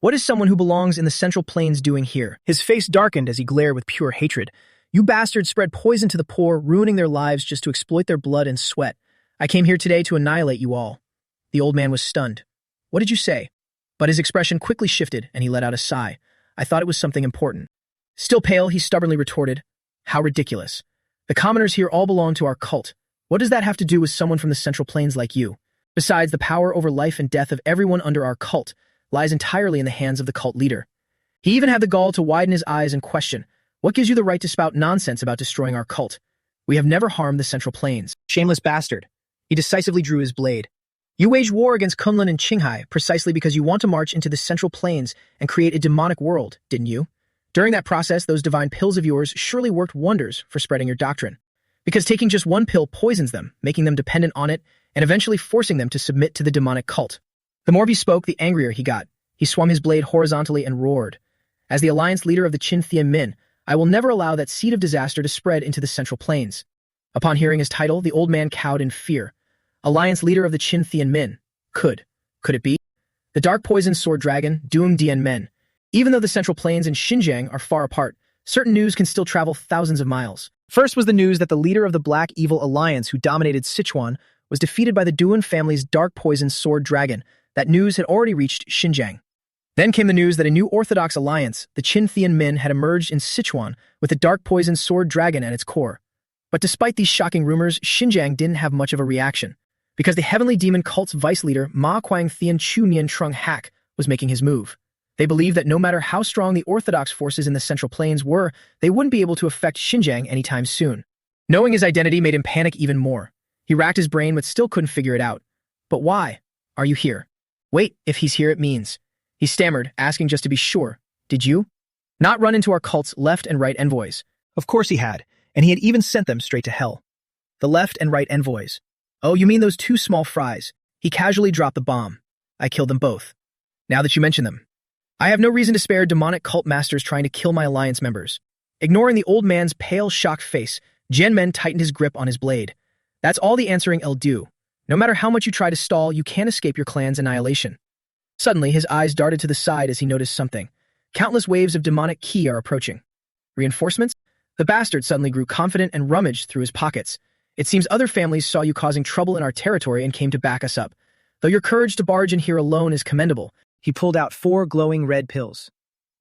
What is someone who belongs in the Central Plains doing here? His face darkened as he glared with pure hatred. You bastards spread poison to the poor, ruining their lives just to exploit their blood and sweat. I came here today to annihilate you all. The old man was stunned. What did you say? But his expression quickly shifted, and he let out a sigh. I thought it was something important. Still pale, he stubbornly retorted, How ridiculous. The commoners here all belong to our cult. What does that have to do with someone from the Central Plains like you? Besides, the power over life and death of everyone under our cult lies entirely in the hands of the cult leader. He even had the gall to widen his eyes and question, What gives you the right to spout nonsense about destroying our cult? We have never harmed the Central Plains. Shameless bastard. He decisively drew his blade. You waged war against Kunlun and Qinghai precisely because you want to march into the Central Plains and create a demonic world, didn't you? During that process, those divine pills of yours surely worked wonders for spreading your doctrine. Because taking just one pill poisons them, making them dependent on it, and eventually forcing them to submit to the demonic cult. The more he spoke, the angrier he got. He swung his blade horizontally and roared. As the alliance leader of the Qin Thian Min, I will never allow that seed of disaster to spread into the Central Plains. Upon hearing his title, the old man cowed in fear. Alliance leader of the Qin Thian Min. Could it be? The dark poison sword dragon, Doom Dian Men. Even though the Central Plains and Xinjiang are far apart, certain news can still travel thousands of miles. First was the news that the leader of the Black Evil Alliance who dominated Sichuan was defeated by the Duan family's dark poison sword dragon. That news had already reached Xinjiang. Then came the news that a new orthodox alliance, the Qin Thian Min, had emerged in Sichuan with the dark poison sword dragon at its core. But despite these shocking rumors, Xinjiang didn't have much of a reaction, because the heavenly demon cult's vice leader, Ma Kuang Thian Chu Nian Trung Hak, was making his move. They believed that no matter how strong the orthodox forces in the Central Plains were, they wouldn't be able to affect Xinjiang anytime soon. Knowing his identity made him panic even more. He racked his brain but still couldn't figure it out. But why are you here? Wait, if he's here it means. He stammered, asking just to be sure. Did you not run into our cult's left and right envoys? Of course he had, and he had even sent them straight to hell. The left and right envoys. Oh, you mean those two small fries? He casually dropped the bomb. I killed them both. Now that you mention them. I have no reason to spare demonic cult masters trying to kill my alliance members. Ignoring the old man's pale, shocked face, Jian Men tightened his grip on his blade. That's all the answering I'll do. No matter how much you try to stall, you can't escape your clan's annihilation. Suddenly, his eyes darted to the side as he noticed something. Countless waves of demonic ki are approaching. Reinforcements? The bastard suddenly grew confident and rummaged through his pockets. It seems other families saw you causing trouble in our territory and came to back us up. Though your courage to barge in here alone is commendable." He pulled out 4 glowing red pills.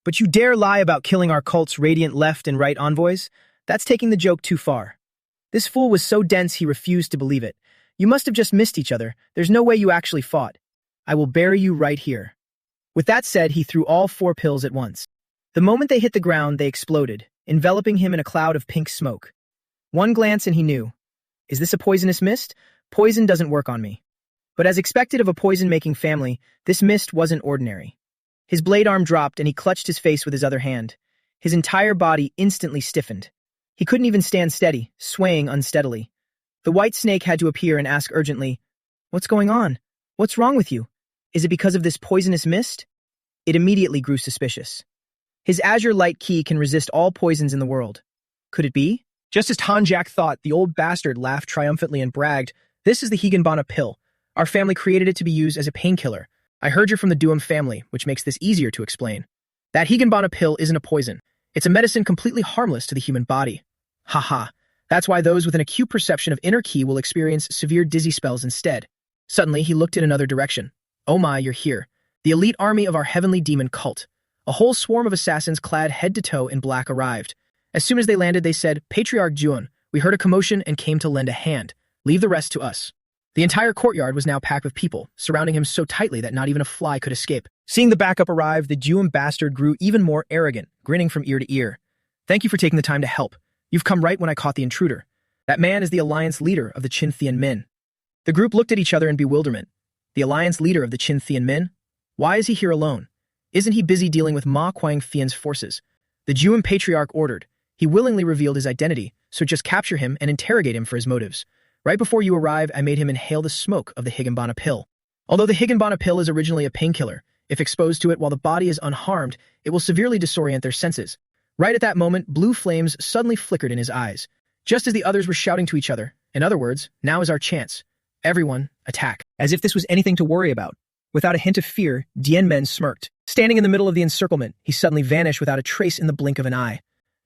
"But you dare lie about killing our cult's radiant left and right envoys? That's taking the joke too far." This fool was so dense he refused to believe it. "You must have just missed each other. There's no way you actually fought. I will bury you right here." With that said, he threw all 4 pills at once. The moment they hit the ground, they exploded, enveloping him in a cloud of pink smoke. One glance and he knew. Is this a poisonous mist? Poison doesn't work on me. But as expected of a poison-making family, this mist wasn't ordinary. His blade arm dropped and he clutched his face with his other hand. His entire body instantly stiffened. He couldn't even stand steady, swaying unsteadily. The white snake had to appear and ask urgently, "What's going on? What's wrong with you? Is it because of this poisonous mist?" It immediately grew suspicious. His azure light key can resist all poisons in the world. Could it be? Just as Tanjak thought, the old bastard laughed triumphantly and bragged, "This is the Higanbana pill. Our family created it to be used as a painkiller. I heard you're from the Duum family, which makes this easier to explain. That Higanbana pill isn't a poison. It's a medicine completely harmless to the human body. Haha. That's why those with an acute perception of inner ki will experience severe dizzy spells instead." Suddenly, he looked in another direction. "Oh my, you're here. The elite army of our heavenly demon cult. A whole swarm of assassins clad head to toe in black arrived. As soon as they landed, they said, 'Patriarch Juon, we heard a commotion and came to lend a hand. Leave the rest to us.'" The entire courtyard was now packed with people, surrounding him so tightly that not even a fly could escape. Seeing the backup arrive, the Juon bastard grew even more arrogant, grinning from ear to ear. "Thank you for taking the time to help. You've come right when I caught the intruder. That man is the alliance leader of the Qin Min." The group looked at each other in bewilderment. The alliance leader of the Qin Min? Why is he here alone? Isn't he busy dealing with Ma Kuang-Fian's forces? The Juon patriarch ordered. He willingly revealed his identity, so just capture him and interrogate him for his motives. Right before you arrived, I made him inhale the smoke of the Higanbana pill. Although the Higanbana pill is originally a painkiller, if exposed to it while the body is unharmed, it will severely disorient their senses. Right at that moment, blue flames suddenly flickered in his eyes, just as the others were shouting to each other. In other words, now is our chance. Everyone, attack. As if this was anything to worry about. Without a hint of fear, Dianmen smirked. Standing in the middle of the encirclement, he suddenly vanished without a trace in the blink of an eye.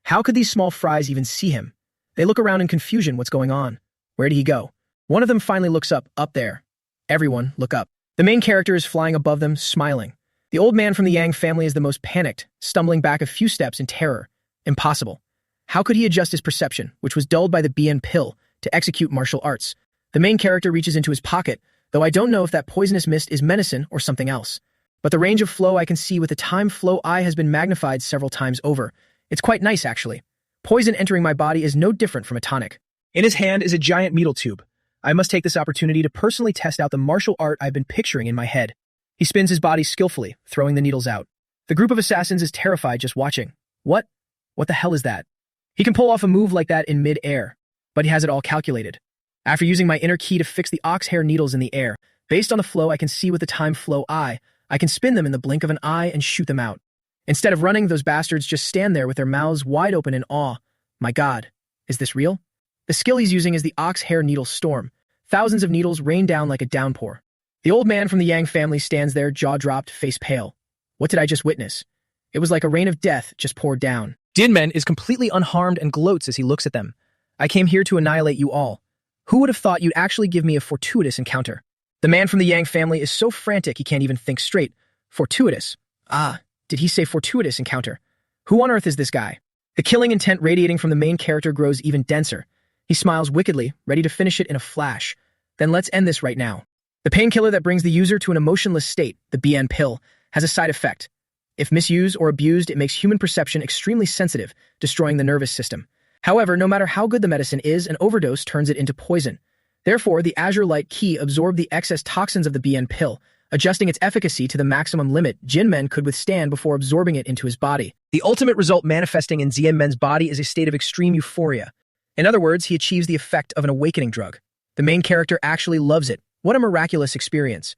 How could these small fries even see him? They look around in confusion. What's going on? Where did he go? One of them finally looks up there. Everyone, look up. The main character is flying above them, smiling. The old man from the Yang family is the most panicked, stumbling back a few steps in terror. Impossible. How could he adjust his perception, which was dulled by the BN pill, to execute martial arts? The main character reaches into his pocket, though I don't know if that poisonous mist is medicine or something else. But the range of flow I can see with the time flow eye has been magnified several times over. It's quite nice, actually. Poison entering my body is no different from a tonic. In his hand is a giant needle tube. I must take this opportunity to personally test out the martial art I've been picturing in my head. He spins his body skillfully, throwing the needles out. The group of assassins is terrified just watching. What? What the hell is that? He can pull off a move like that in mid-air, but he has it all calculated. After using my inner key to fix the ox hair needles in the air, based on the flow I can see with the time flow eye, I can spin them in the blink of an eye and shoot them out. Instead of running, those bastards just stand there with their mouths wide open in awe. My God, is this real? The skill he's using is the ox hair needle storm. Thousands of needles rain down like a downpour. The old man from the Yang family stands there, jaw dropped, face pale. What did I just witness? It was like a rain of death just poured down. Dinmen is completely unharmed and gloats as he looks at them. I came here to annihilate you all. Who would have thought you'd actually give me a fortuitous encounter? The man from the Yang family is so frantic he can't even think straight. Fortuitous. Ah, did he say fortuitous encounter? Who on earth is this guy? The killing intent radiating from the main character grows even denser. He smiles wickedly, ready to finish it in a flash. Then let's end this right now. The painkiller that brings the user to an emotionless state, the BN pill, has a side effect. If misused or abused, it makes human perception extremely sensitive, destroying the nervous system. However, no matter how good the medicine is, an overdose turns it into poison. Therefore, the Azure Light Key absorbed the excess toxins of the BN pill, adjusting its efficacy to the maximum limit Jinmen could withstand before absorbing it into his body. The ultimate result manifesting in Jianmen's body is a state of extreme euphoria. In other words, he achieves the effect of an awakening drug. The main character actually loves it. What a miraculous experience.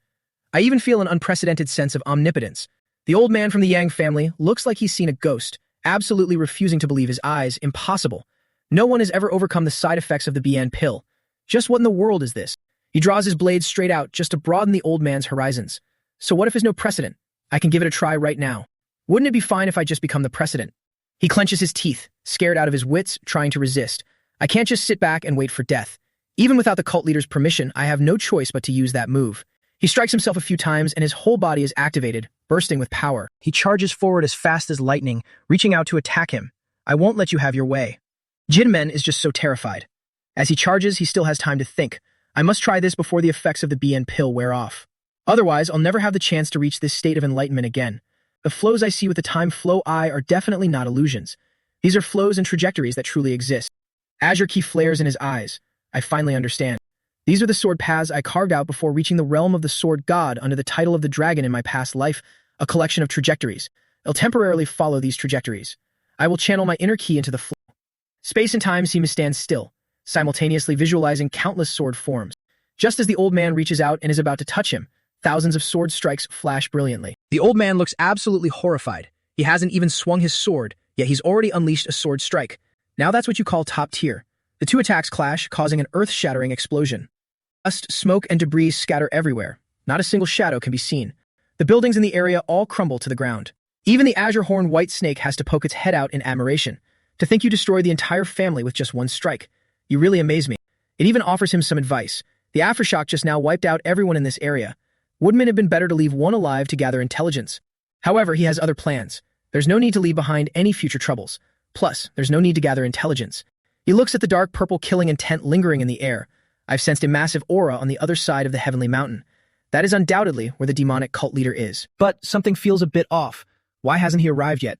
I even feel an unprecedented sense of omnipotence. The old man from the Yang family looks like he's seen a ghost, absolutely refusing to believe his eyes. Impossible. No one has ever overcome the side effects of the BN pill. Just what in the world is this? He draws his blade straight out just to broaden the old man's horizons. So what if there's no precedent? I can give it a try right now. Wouldn't it be fine if I just become the precedent? He clenches his teeth, scared out of his wits, trying to resist. I can't just sit back and wait for death. Even without the cult leader's permission, I have no choice but to use that move. He strikes himself a few times and his whole body is activated, bursting with power. He charges forward as fast as lightning, reaching out to attack him. I won't let you have your way. Jinmen is just so terrified. As he charges, he still has time to think. I must try this before the effects of the BN pill wear off. Otherwise, I'll never have the chance to reach this state of enlightenment again. The flows I see with the time flow eye are definitely not illusions. These are flows and trajectories that truly exist. Azure Key flares in his eyes. I finally understand. These are the sword paths I carved out before reaching the realm of the sword god under the title of the dragon in my past life, a collection of trajectories. I'll temporarily follow these trajectories. I will channel my inner key into the flow. Space and time seem to stand still, simultaneously visualizing countless sword forms. Just as the old man reaches out and is about to touch him, thousands of sword strikes flash brilliantly. The old man looks absolutely horrified. He hasn't even swung his sword, yet he's already unleashed a sword strike. Now that's what you call top tier. The two attacks clash, causing an earth-shattering explosion. Dust, smoke, and debris scatter everywhere. Not a single shadow can be seen. The buildings in the area all crumble to the ground. Even the azure horn white snake has to poke its head out in admiration. To think you destroyed the entire family with just one strike. You really amaze me. It even offers him some advice. The aftershock just now wiped out everyone in this area. Wouldn't it have been better to leave one alive to gather intelligence? However, he has other plans. There's no need to leave behind any future troubles. Plus, there's no need to gather intelligence. He looks at the dark purple killing intent lingering in the air. I've sensed a massive aura on the other side of the heavenly mountain. That is undoubtedly where the demonic cult leader is. But something feels a bit off. Why hasn't he arrived yet?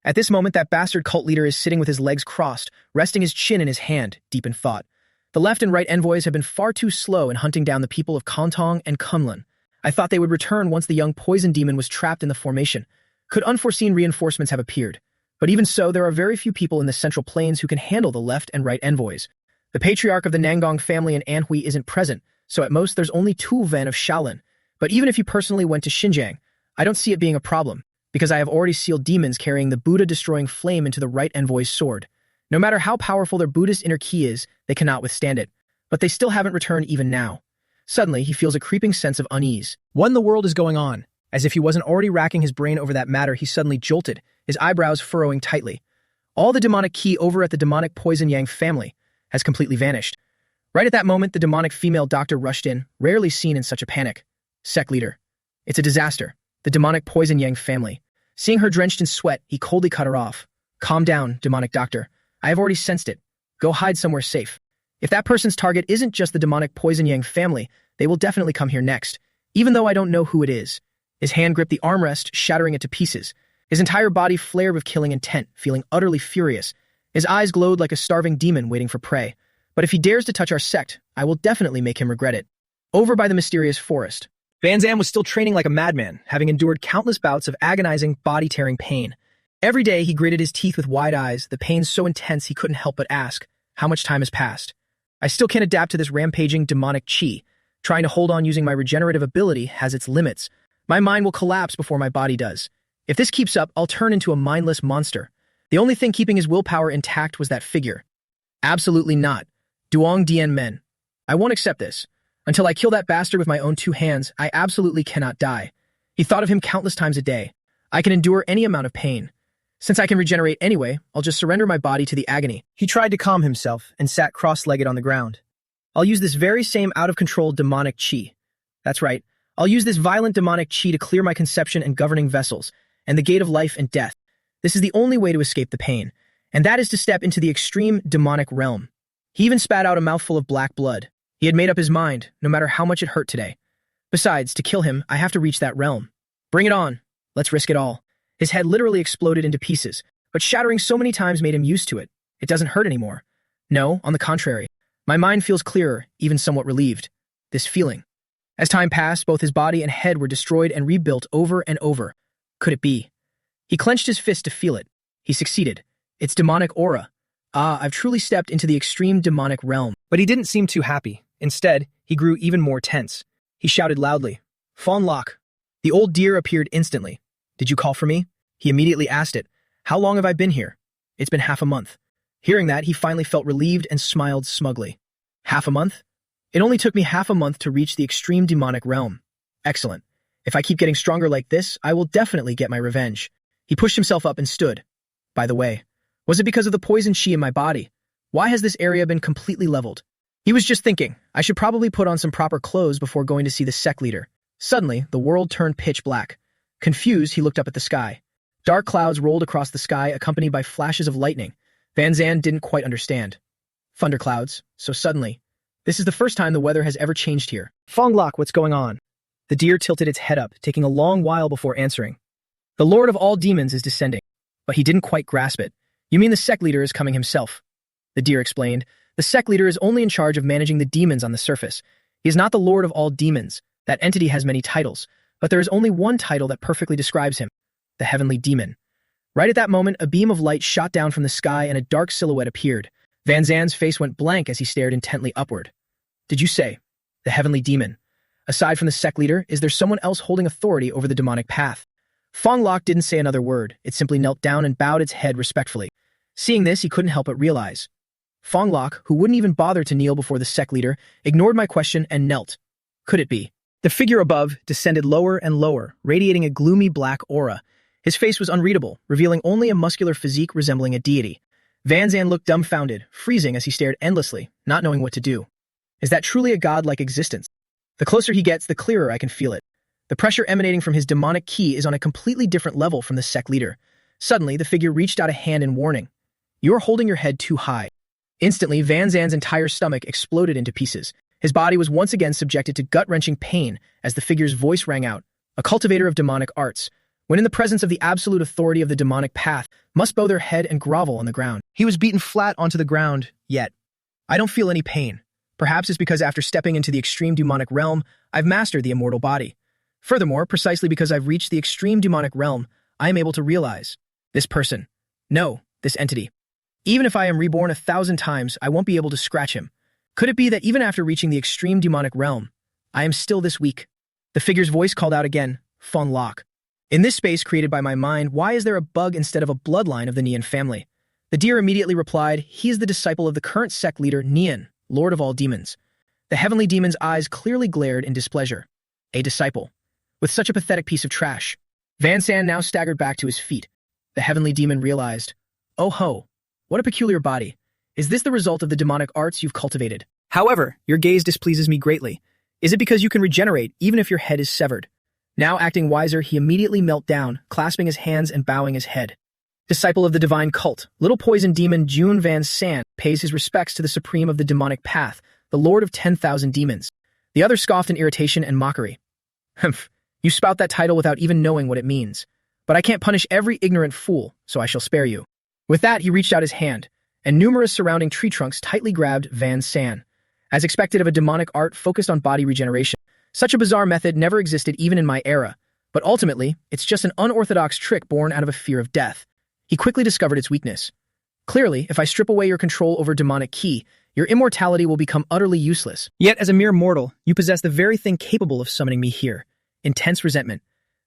At this moment, that bastard cult leader is sitting with his legs crossed, resting his chin in his hand, deep in thought. The left and right envoys have been far too slow in hunting down the people of Kontong and Kunlun. I thought they would return once the young poison demon was trapped in the formation. Could unforeseen reinforcements have appeared? But even so, there are very few people in the Central Plains who can handle the left and right envoys. The patriarch of the Nangong family in Anhui isn't present, so at most there's only Tu Ven of Shaolin. But even if you personally went to Xinjiang, I don't see it being a problem, because I have already sealed demons carrying the Buddha-destroying flame into the right envoy's sword. No matter how powerful their Buddhist inner key is, they cannot withstand it. But they still haven't returned even now. Suddenly, he feels a creeping sense of unease. What in the world is going on? As if he wasn't already racking his brain over that matter, he suddenly jolted, his eyebrows furrowing tightly. All the demonic key over at the demonic Poison Yang family has completely vanished. Right at that moment, the demonic female doctor rushed in, rarely seen in such a panic. Sect leader. It's a disaster. The demonic Poison Yang family. Seeing her drenched in sweat, he coldly cut her off. Calm down, demonic doctor. I have already sensed it. Go hide somewhere safe. If that person's target isn't just the demonic Poison Yang family, they will definitely come here next, even though I don't know who it is. His hand gripped the armrest, shattering it to pieces. His entire body flared with killing intent, feeling utterly furious. His eyes glowed like a starving demon waiting for prey. But if he dares to touch our sect, I will definitely make him regret it. Over by the mysterious forest, Van Zan was still training like a madman, having endured countless bouts of agonizing, body-tearing pain. Every day he gritted his teeth with wide eyes, the pain so intense he couldn't help but ask, how much time has passed? I still can't adapt to this rampaging demonic chi. Trying to hold on using my regenerative ability has its limits. My mind will collapse before my body does. If this keeps up, I'll turn into a mindless monster. The only thing keeping his willpower intact was that figure. Absolutely not. Duong Dien Men. I won't accept this. Until I kill that bastard with my own two hands, I absolutely cannot die. He thought of him countless times a day. I can endure any amount of pain. Since I can regenerate anyway, I'll just surrender my body to the agony. He tried to calm himself and sat cross-legged on the ground. I'll use this very same out-of-control demonic chi. That's right. I'll use this violent demonic chi to clear my conception and governing vessels, and the gate of life and death. This is the only way to escape the pain, and that is to step into the extreme demonic realm. He even spat out a mouthful of black blood. He had made up his mind, no matter how much it hurt today. Besides, to kill him, I have to reach that realm. Bring it on. Let's risk it all. His head literally exploded into pieces, but shattering so many times made him used to it. It doesn't hurt anymore. No, on the contrary. My mind feels clearer, even somewhat relieved. This feeling. As time passed, both his body and head were destroyed and rebuilt over and over. Could it be? He clenched his fist to feel it. He succeeded. It's demonic aura. Ah, I've truly stepped into the extreme demonic realm. But he didn't seem too happy. Instead, he grew even more tense. He shouted loudly, "Fawn Lock." The old deer appeared instantly. "Did you call for me?" He immediately asked it. "How long have I been here?" "It's been half a month." Hearing that, he finally felt relieved and smiled smugly. "Half a month? It only took me half a month to reach the extreme demonic realm. Excellent. If I keep getting stronger like this, I will definitely get my revenge." He pushed himself up and stood. By the way, was it because of the poison chi in my body? Why has this area been completely leveled? He was just thinking, I should probably put on some proper clothes before going to see the sect leader. Suddenly, the world turned pitch black. Confused, he looked up at the sky. Dark clouds rolled across the sky, accompanied by flashes of lightning. Van Zan didn't quite understand. Thunderclouds, so suddenly. This is the first time the weather has ever changed here. Fonglok, what's going on? The deer tilted its head up, taking a long while before answering. The Lord of all demons is descending. But he didn't quite grasp it. You mean the sect leader is coming himself? The deer explained. The sect leader is only in charge of managing the demons on the surface. He is not the Lord of all demons. That entity has many titles, but there is only one title that perfectly describes him. The heavenly demon. Right at that moment, a beam of light shot down from the sky and a dark silhouette appeared. Van Zan's face went blank as he stared intently upward. Did you say, the heavenly demon? Aside from the sect leader, is there someone else holding authority over the demonic path? Fonglok didn't say another word. It simply knelt down and bowed its head respectfully. Seeing this, he couldn't help but realize. Fonglok, who wouldn't even bother to kneel before the sect leader, ignored my question and knelt. Could it be? The figure above descended lower and lower, radiating a gloomy black aura. His face was unreadable, revealing only a muscular physique resembling a deity. Van Zan looked dumbfounded, freezing as he stared endlessly, not knowing what to do. Is that truly a godlike existence? The closer he gets, the clearer I can feel it. The pressure emanating from his demonic ki is on a completely different level from the sect leader. Suddenly, the figure reached out a hand in warning. You are holding your head too high. Instantly, Van Zan's entire stomach exploded into pieces. His body was once again subjected to gut-wrenching pain as the figure's voice rang out. A cultivator of demonic arts, when in the presence of the absolute authority of the demonic path, must bow their head and grovel on the ground. He was beaten flat onto the ground, yet I don't feel any pain. Perhaps it's because after stepping into the extreme demonic realm, I've mastered the immortal body. Furthermore, precisely because I've reached the extreme demonic realm, I am able to realize this person. No, this entity. Even if I am reborn 1,000 times, I won't be able to scratch him. Could it be that even after reaching the extreme demonic realm, I am still this weak? The figure's voice called out again, Fonglok. In this space created by my mind, why is there a bug instead of a bloodline of the Nian family? The deer immediately replied, he is the disciple of the current sect leader, Nian, Lord of all demons. The heavenly demon's eyes clearly glared in displeasure. A disciple. With such a pathetic piece of trash. Van San now staggered back to his feet. The heavenly demon realized, oh ho, what a peculiar body. Is this the result of the demonic arts you've cultivated? However, your gaze displeases me greatly. Is it because you can regenerate even if your head is severed? Now acting wiser, he immediately knelt down, clasping his hands and bowing his head. Disciple of the divine cult, little poison demon Jun Van San pays his respects to the supreme of the demonic path, the lord of 10,000 demons. The other scoffed in irritation and mockery. Humph, you spout that title without even knowing what it means. But I can't punish every ignorant fool, so I shall spare you. With that, he reached out his hand, and numerous surrounding tree trunks tightly grabbed Van San. As expected of a demonic art focused on body regeneration, such a bizarre method never existed even in my era, but ultimately, it's just an unorthodox trick born out of a fear of death. He quickly discovered its weakness. Clearly, if I strip away your control over demonic ki, your immortality will become utterly useless. Yet, as a mere mortal, you possess the very thing capable of summoning me here. Intense resentment.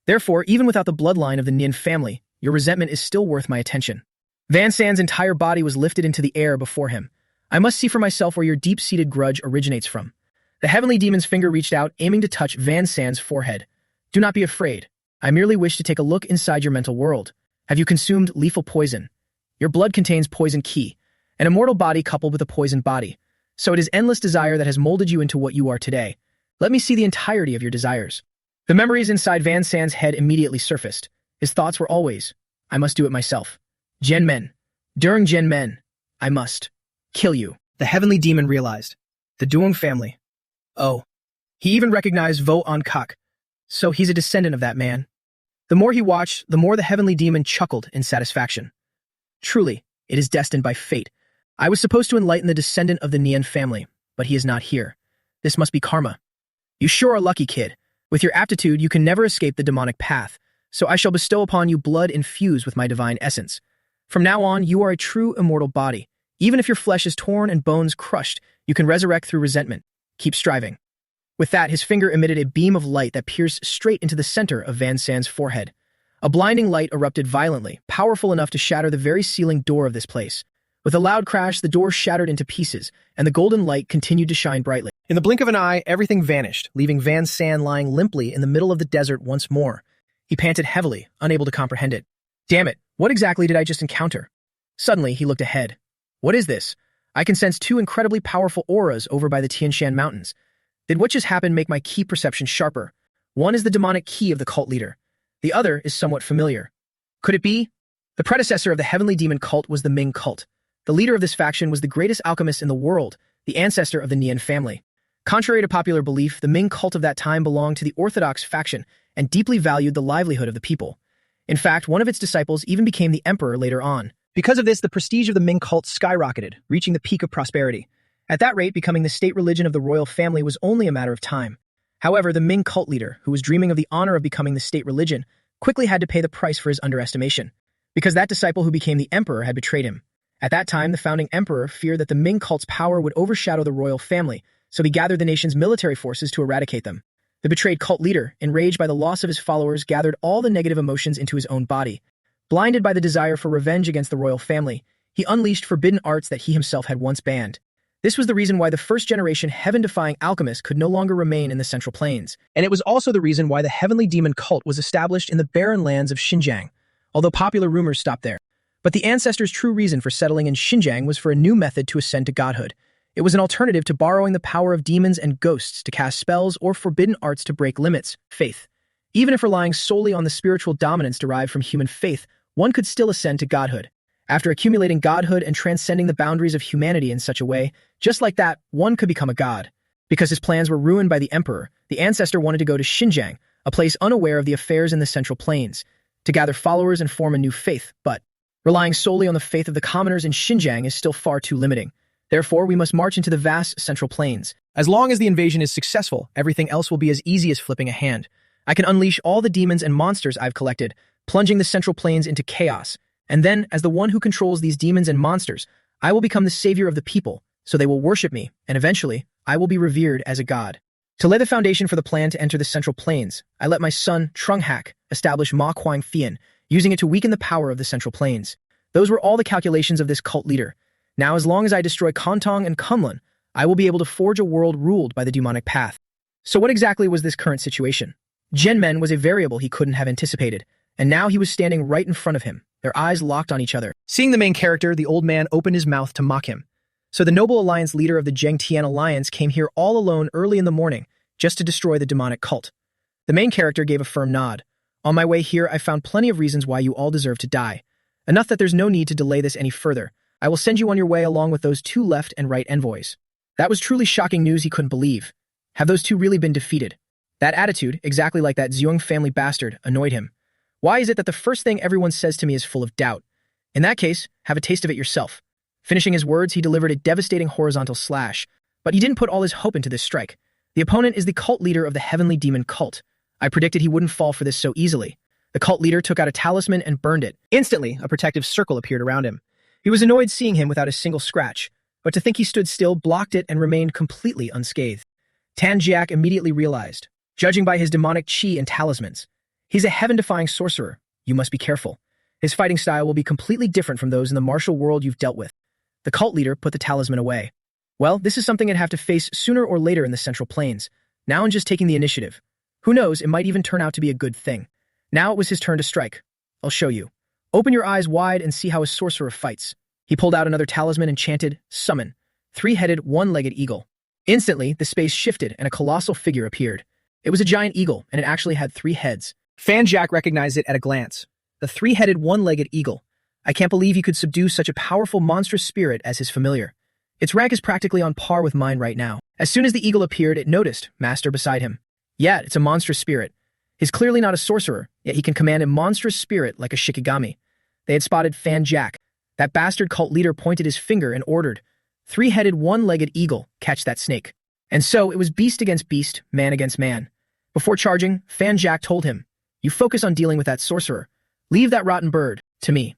Therefore, even without the bloodline of the Nin family, your resentment is still worth my attention. Van San's entire body was lifted into the air before him. I must see for myself where your deep-seated grudge originates from. The heavenly demon's finger reached out, aiming to touch Van San's forehead. Do not be afraid. I merely wish to take a look inside your mental world. Have you consumed lethal poison? Your blood contains poison ki, an immortal body coupled with a poisoned body. So it is endless desire that has molded you into what you are today. Let me see the entirety of your desires. The memories inside Van San's head immediately surfaced. His thoughts were always, I must do it myself. Genmen. During Genmen, I must kill you. The heavenly demon realized. The Duong family. Oh. He even recognized Vo An Kak. So he's a descendant of that man. The more he watched, the more the heavenly demon chuckled in satisfaction. Truly, it is destined by fate. I was supposed to enlighten the descendant of the Nian family, but he is not here. This must be karma. You sure are lucky, kid. With your aptitude, you can never escape the demonic path, so I shall bestow upon you blood infused with my divine essence. From now on, you are a true immortal body. Even if your flesh is torn and bones crushed, you can resurrect through resentment. Keep striving. With that, his finger emitted a beam of light that pierced straight into the center of Van San's forehead. A blinding light erupted violently, powerful enough to shatter the very ceiling door of this place. With a loud crash, the door shattered into pieces, and the golden light continued to shine brightly. In the blink of an eye, everything vanished, leaving Van San lying limply in the middle of the desert once more. He panted heavily, unable to comprehend it. Damn it, what exactly did I just encounter? Suddenly, he looked ahead. What is this? I can sense two incredibly powerful auras over by the Tian Shan Mountains. Did what just happened make my key perception sharper? One is the demonic key of the cult leader. The other is somewhat familiar. Could it be? The predecessor of the heavenly demon cult was the Ming cult. The leader of this faction was the greatest alchemist in the world, the ancestor of the Nian family. Contrary to popular belief, the Ming cult of that time belonged to the orthodox faction and deeply valued the livelihood of the people. In fact, one of its disciples even became the emperor later on. Because of this, the prestige of the Ming cult skyrocketed, reaching the peak of prosperity. At that rate, becoming the state religion of the royal family was only a matter of time. However, the Ming cult leader, who was dreaming of the honor of becoming the state religion, quickly had to pay the price for his underestimation, because that disciple who became the emperor had betrayed him. At that time, the founding emperor feared that the Ming cult's power would overshadow the royal family, so he gathered the nation's military forces to eradicate them. The betrayed cult leader, enraged by the loss of his followers, gathered all the negative emotions into his own body. Blinded by the desire for revenge against the royal family, he unleashed forbidden arts that he himself had once banned. This was the reason why the first-generation heaven-defying alchemists could no longer remain in the Central Plains, and it was also the reason why the heavenly demon cult was established in the barren lands of Xinjiang, although popular rumors stopped there. But the ancestors' true reason for settling in Xinjiang was for a new method to ascend to godhood. It was an alternative to borrowing the power of demons and ghosts to cast spells or forbidden arts to break limits, faith. Even if relying solely on the spiritual dominance derived from human faith, one could still ascend to godhood. After accumulating godhood and transcending the boundaries of humanity in such a way, just like that, one could become a god. Because his plans were ruined by the emperor, the ancestor wanted to go to Xinjiang, a place unaware of the affairs in the Central Plains, to gather followers and form a new faith, but relying solely on the faith of the commoners in Xinjiang is still far too limiting. Therefore, we must march into the vast Central Plains. As long as the invasion is successful, everything else will be as easy as flipping a hand. I can unleash all the demons and monsters I've collected, plunging the Central Plains into chaos. And then, as the one who controls these demons and monsters, I will become the savior of the people, so they will worship me, and eventually, I will be revered as a god. To lay the foundation for the plan to enter the Central Plains, I let my son, Trung Hak, establish Ma Kuang Fian, using it to weaken the power of the Central Plains. Those were all the calculations of this cult leader. Now, as long as I destroy Kontong and Kunlun, I will be able to forge a world ruled by the demonic path. So what exactly was this current situation? Zhen was a variable he couldn't have anticipated, and now he was standing right in front of him, their eyes locked on each other. Seeing the main character, the old man opened his mouth to mock him. So the Noble Alliance leader of the Zhengtian Alliance came here all alone early in the morning, just to destroy the demonic cult. The main character gave a firm nod. On my way here, I found plenty of reasons why you all deserve to die. Enough that there's no need to delay this any further. I will send you on your way along with those two left and right envoys. That was truly shocking news he couldn't believe. Have those two really been defeated? That attitude, exactly like that Zhuang family bastard, annoyed him. Why is it that the first thing everyone says to me is full of doubt? In that case, have a taste of it yourself. Finishing his words, he delivered a devastating horizontal slash. But he didn't put all his hope into this strike. The opponent is the cult leader of the heavenly demon cult. I predicted he wouldn't fall for this so easily. The cult leader took out a talisman and burned it. Instantly, a protective circle appeared around him. He was annoyed seeing him without a single scratch, but to think he stood still, blocked it, and remained completely unscathed. Tan Jiak immediately realized, judging by his demonic chi and talismans, he's a heaven-defying sorcerer. You must be careful. His fighting style will be completely different from those in the martial world you've dealt with. The cult leader put the talisman away. Well, this is something I'd have to face sooner or later in the Central Plains. Now I'm just taking the initiative. Who knows, it might even turn out to be a good thing. Now it was his turn to strike. I'll show you. Open your eyes wide and see how a sorcerer fights. He pulled out another talisman and chanted, Summon, three-headed, one-legged eagle. Instantly, the space shifted and a colossal figure appeared. It was a giant eagle, and it actually had 3 heads. Fan Jack recognized it at a glance. The three-headed, one-legged eagle. I can't believe he could subdue such a powerful monstrous spirit as his familiar. Its rank is practically on par with mine right now. As soon as the eagle appeared, it noticed Master beside him. Yeah, it's a monstrous spirit. He's clearly not a sorcerer, yet he can command a monstrous spirit like a Shikigami. They had spotted Fan Jack. That bastard cult leader pointed his finger and ordered, three-headed, one-legged eagle, catch that snake. And so it was beast against beast, man against man. Before charging, Fan Jack told him, you focus on dealing with that sorcerer. Leave that rotten bird to me.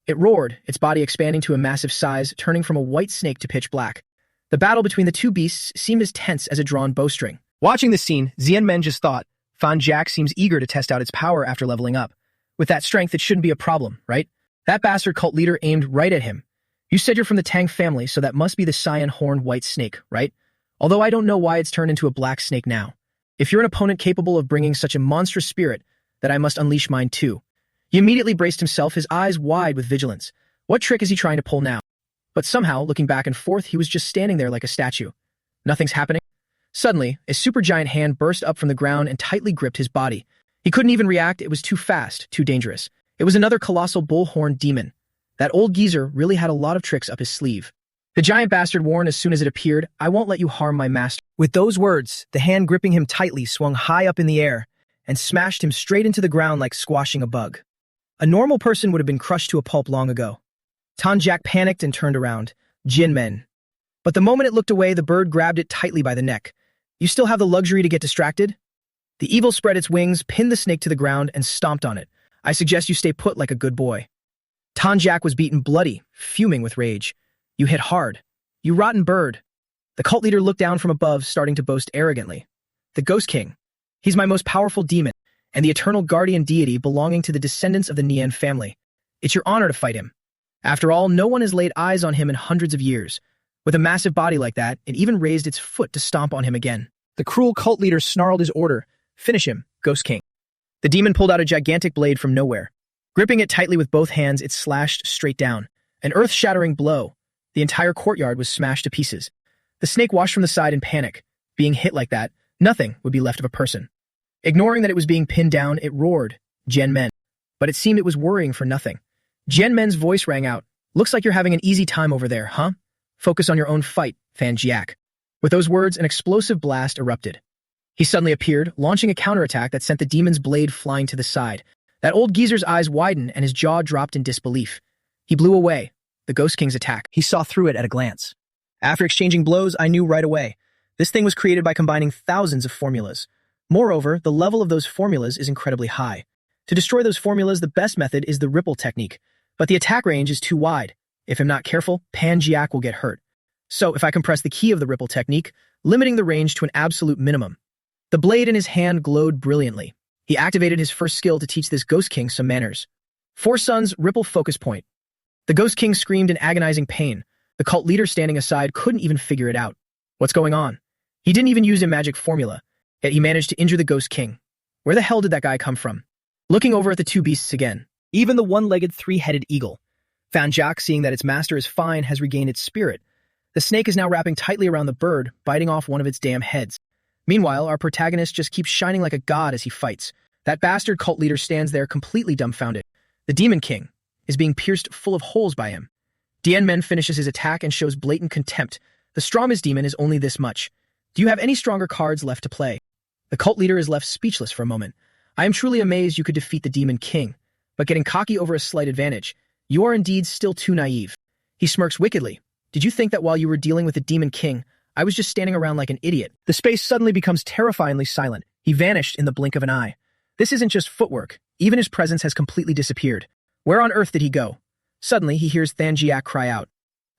It roared, its body expanding to a massive size, turning from a white snake to pitch black. The battle between the two beasts seemed as tense as a drawn bowstring. Watching this scene, Xianmen just thought, Fan Jack seems eager to test out its power after leveling up. With that strength, it shouldn't be a problem, right? That bastard cult leader aimed right at him. You said you're from the Tang family, so that must be the cyan-horned white snake, right? Although I don't know why it's turned into a black snake now. If you're an opponent capable of bringing such a monstrous spirit, that I must unleash mine too. He immediately braced himself, his eyes wide with vigilance. What trick is he trying to pull now? But somehow, looking back and forth, he was just standing there like a statue. Nothing's happening. Suddenly, a supergiant hand burst up from the ground and tightly gripped his body. He couldn't even react. It was too fast, too dangerous. It was another colossal bullhorn demon. That old geezer really had a lot of tricks up his sleeve. The giant bastard warned as soon as it appeared, "I won't let you harm my master." With those words, the hand gripping him tightly swung high up in the air and smashed him straight into the ground like squashing a bug. A normal person would have been crushed to a pulp long ago. Tanjak panicked and turned around. Jinmen. But the moment it looked away, the bird grabbed it tightly by the neck. "You still have the luxury to get distracted?" The evil spread its wings, pinned the snake to the ground, and stomped on it. "I suggest you stay put like a good boy." Tanjak was beaten bloody, fuming with rage. "You hit hard. You rotten bird." The cult leader looked down from above, starting to boast arrogantly. "The Ghost King. He's my most powerful demon, and the eternal guardian deity belonging to the descendants of the Nian family. It's your honor to fight him. After all, no one has laid eyes on him in hundreds of years. With a massive body like that, it even raised its foot to stomp on him again." The cruel cult leader snarled his order. "Finish him, Ghost King." The demon pulled out a gigantic blade from nowhere. Gripping it tightly with both hands, it slashed straight down. An earth-shattering blow. The entire courtyard was smashed to pieces. The snake washed from the side in panic. Being hit like that, nothing would be left of a person. Ignoring that it was being pinned down, it roared, "Jian Men." But it seemed it was worrying for nothing. Jian Men's voice rang out. "Looks like you're having an easy time over there, huh? Focus on your own fight, Fan Jiak." With those words, an explosive blast erupted. He suddenly appeared, launching a counterattack that sent the demon's blade flying to the side. That old geezer's eyes widened and his jaw dropped in disbelief. He blew away. The Ghost King's attack. He saw through it at a glance. After exchanging blows, I knew right away. This thing was created by combining thousands of formulas. Moreover, the level of those formulas is incredibly high. To destroy those formulas, the best method is the ripple technique. But the attack range is too wide. If I'm not careful, Pan Jiak will get hurt. So if I compress the key of the ripple technique, limiting the range to an absolute minimum. The blade in his hand glowed brilliantly. He activated his first skill to teach this Ghost King some manners. Four Suns Ripple Focus Point. The Ghost King screamed in agonizing pain. The cult leader standing aside couldn't even figure it out. What's going on? He didn't even use a magic formula, yet he managed to injure the Ghost King. Where the hell did that guy come from? Looking over at the two beasts again. Even the one-legged, three-headed eagle. Fanjak, seeing that its master is fine, has regained its spirit. The snake is now wrapping tightly around the bird, biting off one of its damn heads. Meanwhile, our protagonist just keeps shining like a god as he fights. That bastard cult leader stands there completely dumbfounded. The Demon King is being pierced full of holes by him. Dian Men finishes his attack and shows blatant contempt. The strongest demon is only this much. Do you have any stronger cards left to play? The cult leader is left speechless for a moment. I am truly amazed you could defeat the Demon King, but getting cocky over a slight advantage. You are indeed still too naive. He smirks wickedly. Did you think that while you were dealing with the Demon King, I was just standing around like an idiot? The space suddenly becomes terrifyingly silent. He vanished in the blink of an eye. This isn't just footwork. Even his presence has completely disappeared. Where on earth did he go? Suddenly, he hears Thanjiak cry out.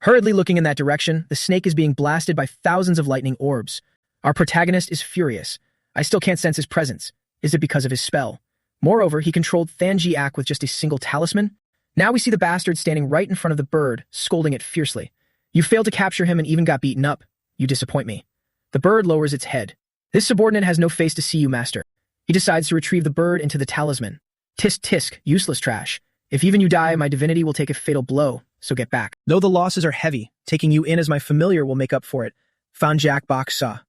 Hurriedly looking in that direction, the snake is being blasted by thousands of lightning orbs. Our protagonist is furious. I still can't sense his presence. Is it because of his spell? Moreover, he controlled Thanjiak with just a single talisman. Now we see the bastard standing right in front of the bird, scolding it fiercely. You failed to capture him and even got beaten up. You disappoint me. The bird lowers its head. This subordinate has no face to see you, master. He decides to retrieve the bird into the talisman. Tisk tisk, useless trash. If even you die, my divinity will take a fatal blow, so get back. Though the losses are heavy, taking you in as my familiar will make up for it. Fanjak Bak Sa.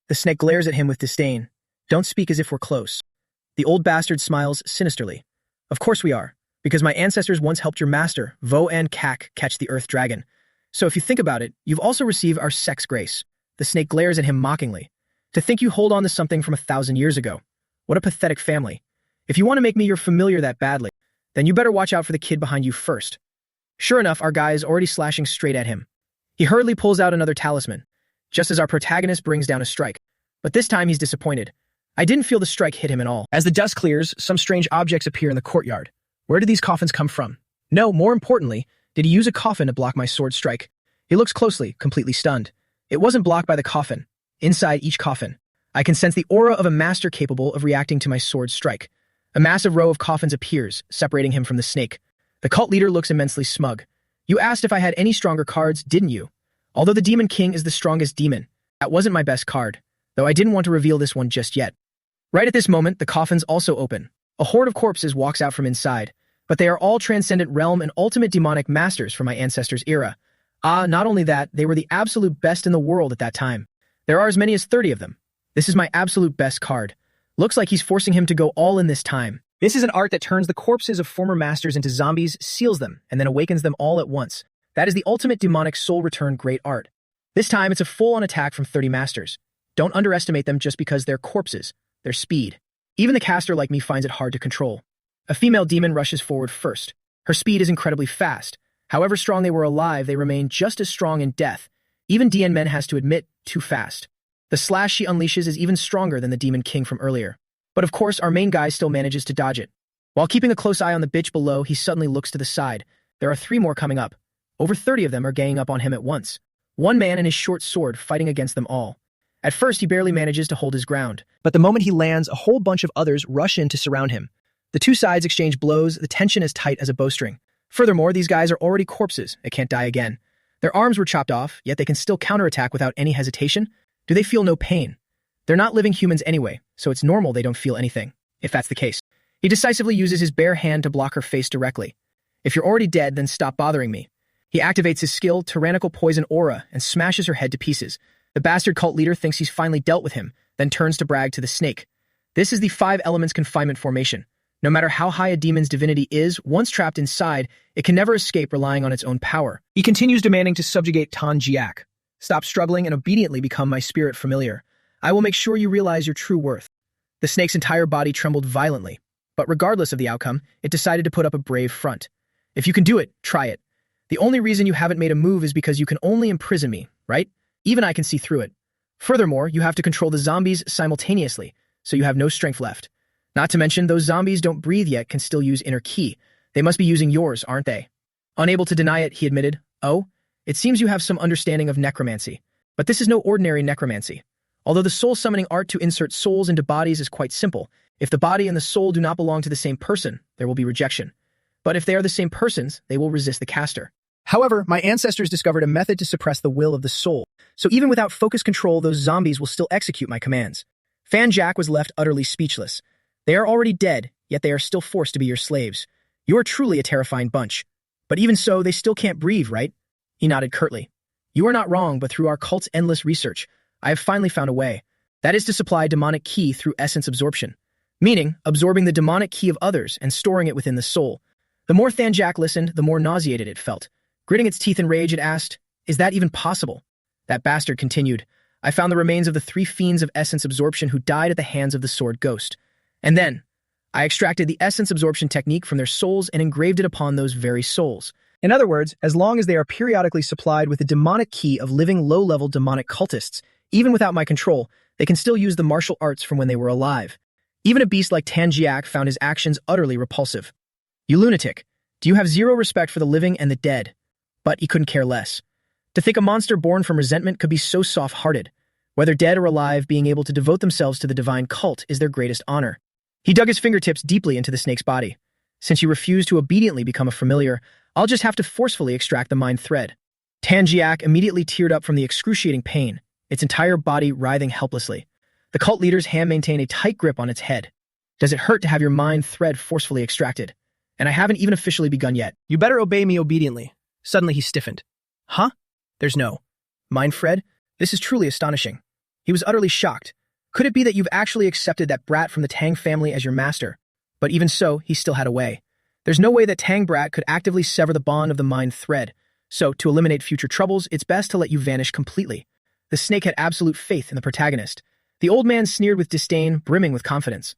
The snake glares at him with disdain. Don't speak as if we're close. The old bastard smiles sinisterly. Of course we are, because my ancestors once helped your master, Vo and Kak, catch the earth dragon. So if you think about it, you've also received our sex grace. The snake glares at him mockingly. To think you hold on to something from 1,000 years ago. What a pathetic family. If you want to make me your familiar that badly, then you better watch out for the kid behind you first. Sure enough, our guy is already slashing straight at him. He hurriedly pulls out another talisman, just as our protagonist brings down a strike. But this time he's disappointed. I didn't feel the strike hit him at all. As the dust clears, some strange objects appear in the courtyard. Where did these coffins come from? No, more importantly, did he use a coffin to block my sword strike? He looks closely, completely stunned. It wasn't blocked by the coffin. Inside each coffin, I can sense the aura of a master capable of reacting to my sword strike. A massive row of coffins appears, separating him from the snake. The cult leader looks immensely smug. You asked if I had any stronger cards, didn't you? Although the Demon King is the strongest demon, that wasn't my best card, though I didn't want to reveal this one just yet. Right at this moment, the coffins also open. A horde of corpses walks out from inside, but they are all transcendent realm and ultimate demonic masters from my ancestors' era. Not only that, they were the absolute best in the world at that time. There are as many as 30 of them. This is my absolute best card. Looks like he's forcing him to go all in this time. This is an art that turns the corpses of former masters into zombies, seals them, and then awakens them all at once. That is the ultimate demonic soul return great art. This time, it's a full-on attack from 30 masters. Don't underestimate them just because they're corpses. Their speed. Even the caster like me finds it hard to control. A female demon rushes forward first. Her speed is incredibly fast. However strong they were alive, they remain just as strong in death. Even DN Men has to admit, too fast. The slash she unleashes is even stronger than the Demon King from earlier. But of course, our main guy still manages to dodge it. While keeping a close eye on the bitch below, he suddenly looks to the side. There are 3 more coming up. Over 30 of them are ganging up on him at once. One man and his short sword fighting against them all. At first, he barely manages to hold his ground. But the moment he lands, a whole bunch of others rush in to surround him. The 2 sides exchange blows, the tension as tight as a bowstring. Furthermore, these guys are already corpses. They can't die again. Their arms were chopped off, yet they can still counterattack without any hesitation. Do they feel no pain? They're not living humans anyway, so it's normal they don't feel anything, if that's the case. He decisively uses his bare hand to block her face directly. If you're already dead, then stop bothering me. He activates his skill, Tyrannical Poison Aura, and smashes her head to pieces. The bastard cult leader thinks he's finally dealt with him, then turns to brag to the snake. This is the 5 elements confinement formation. No matter how high a demon's divinity is, once trapped inside, it can never escape relying on its own power. He continues demanding to subjugate Tan Jiak. Stop struggling and obediently become my spirit familiar. I will make sure you realize your true worth. The snake's entire body trembled violently, but regardless of the outcome, it decided to put up a brave front. If you can do it, try it. The only reason you haven't made a move is because you can only imprison me, right? Even I can see through it. Furthermore, you have to control the zombies simultaneously, so you have no strength left. Not to mention, those zombies don't breathe yet can still use inner ki. They must be using yours, aren't they? Unable to deny it, he admitted, "Oh, it seems you have some understanding of necromancy. But this is no ordinary necromancy. Although the soul-summoning art to insert souls into bodies is quite simple, if the body and the soul do not belong to the same person, there will be rejection. But if they are the same persons, they will resist the caster. However, my ancestors discovered a method to suppress the will of the soul, so even without focus control, those zombies will still execute my commands." Fan Jack was left utterly speechless. They are already dead, yet they are still forced to be your slaves. You are truly a terrifying bunch. But even so, they still can't breathe, right? He nodded curtly. You are not wrong, but through our cult's endless research, I have finally found a way. That is to supply demonic ki through essence absorption. Meaning, absorbing the demonic ki of others and storing it within the soul. The more Thanjak listened, the more nauseated it felt. Gritting its teeth in rage, it asked, "Is that even possible?" That bastard continued, "I found the remains of the 3 fiends of essence absorption who died at the hands of the sword ghost. And then, I extracted the essence absorption technique from their souls and engraved it upon those very souls. In other words, as long as they are periodically supplied with the demonic ki of living low-level demonic cultists, even without my control, they can still use the martial arts from when they were alive. Even a beast like Tanjiak found his actions utterly repulsive. You lunatic, do you have zero respect for the living and the dead?" But he couldn't care less. To think a monster born from resentment could be so soft-hearted. Whether dead or alive, being able to devote themselves to the divine cult is their greatest honor. He dug his fingertips deeply into the snake's body. Since you refuse to obediently become a familiar, I'll just have to forcefully extract the mind thread. Tanjiak immediately teared up from the excruciating pain, its entire body writhing helplessly. The cult leader's hand maintained a tight grip on its head. Does it hurt to have your mind thread forcefully extracted? And I haven't even officially begun yet. You better obey me obediently. Suddenly he stiffened. Huh? There's no mind thread? This is truly astonishing. He was utterly shocked. Could it be that you've actually accepted that brat from the Tang family as your master? But even so, he still had a way. There's no way that Tang brat could actively sever the bond of the mind thread. So, to eliminate future troubles, it's best to let you vanish completely. The snake had absolute faith in the protagonist. The old man sneered with disdain, brimming with confidence.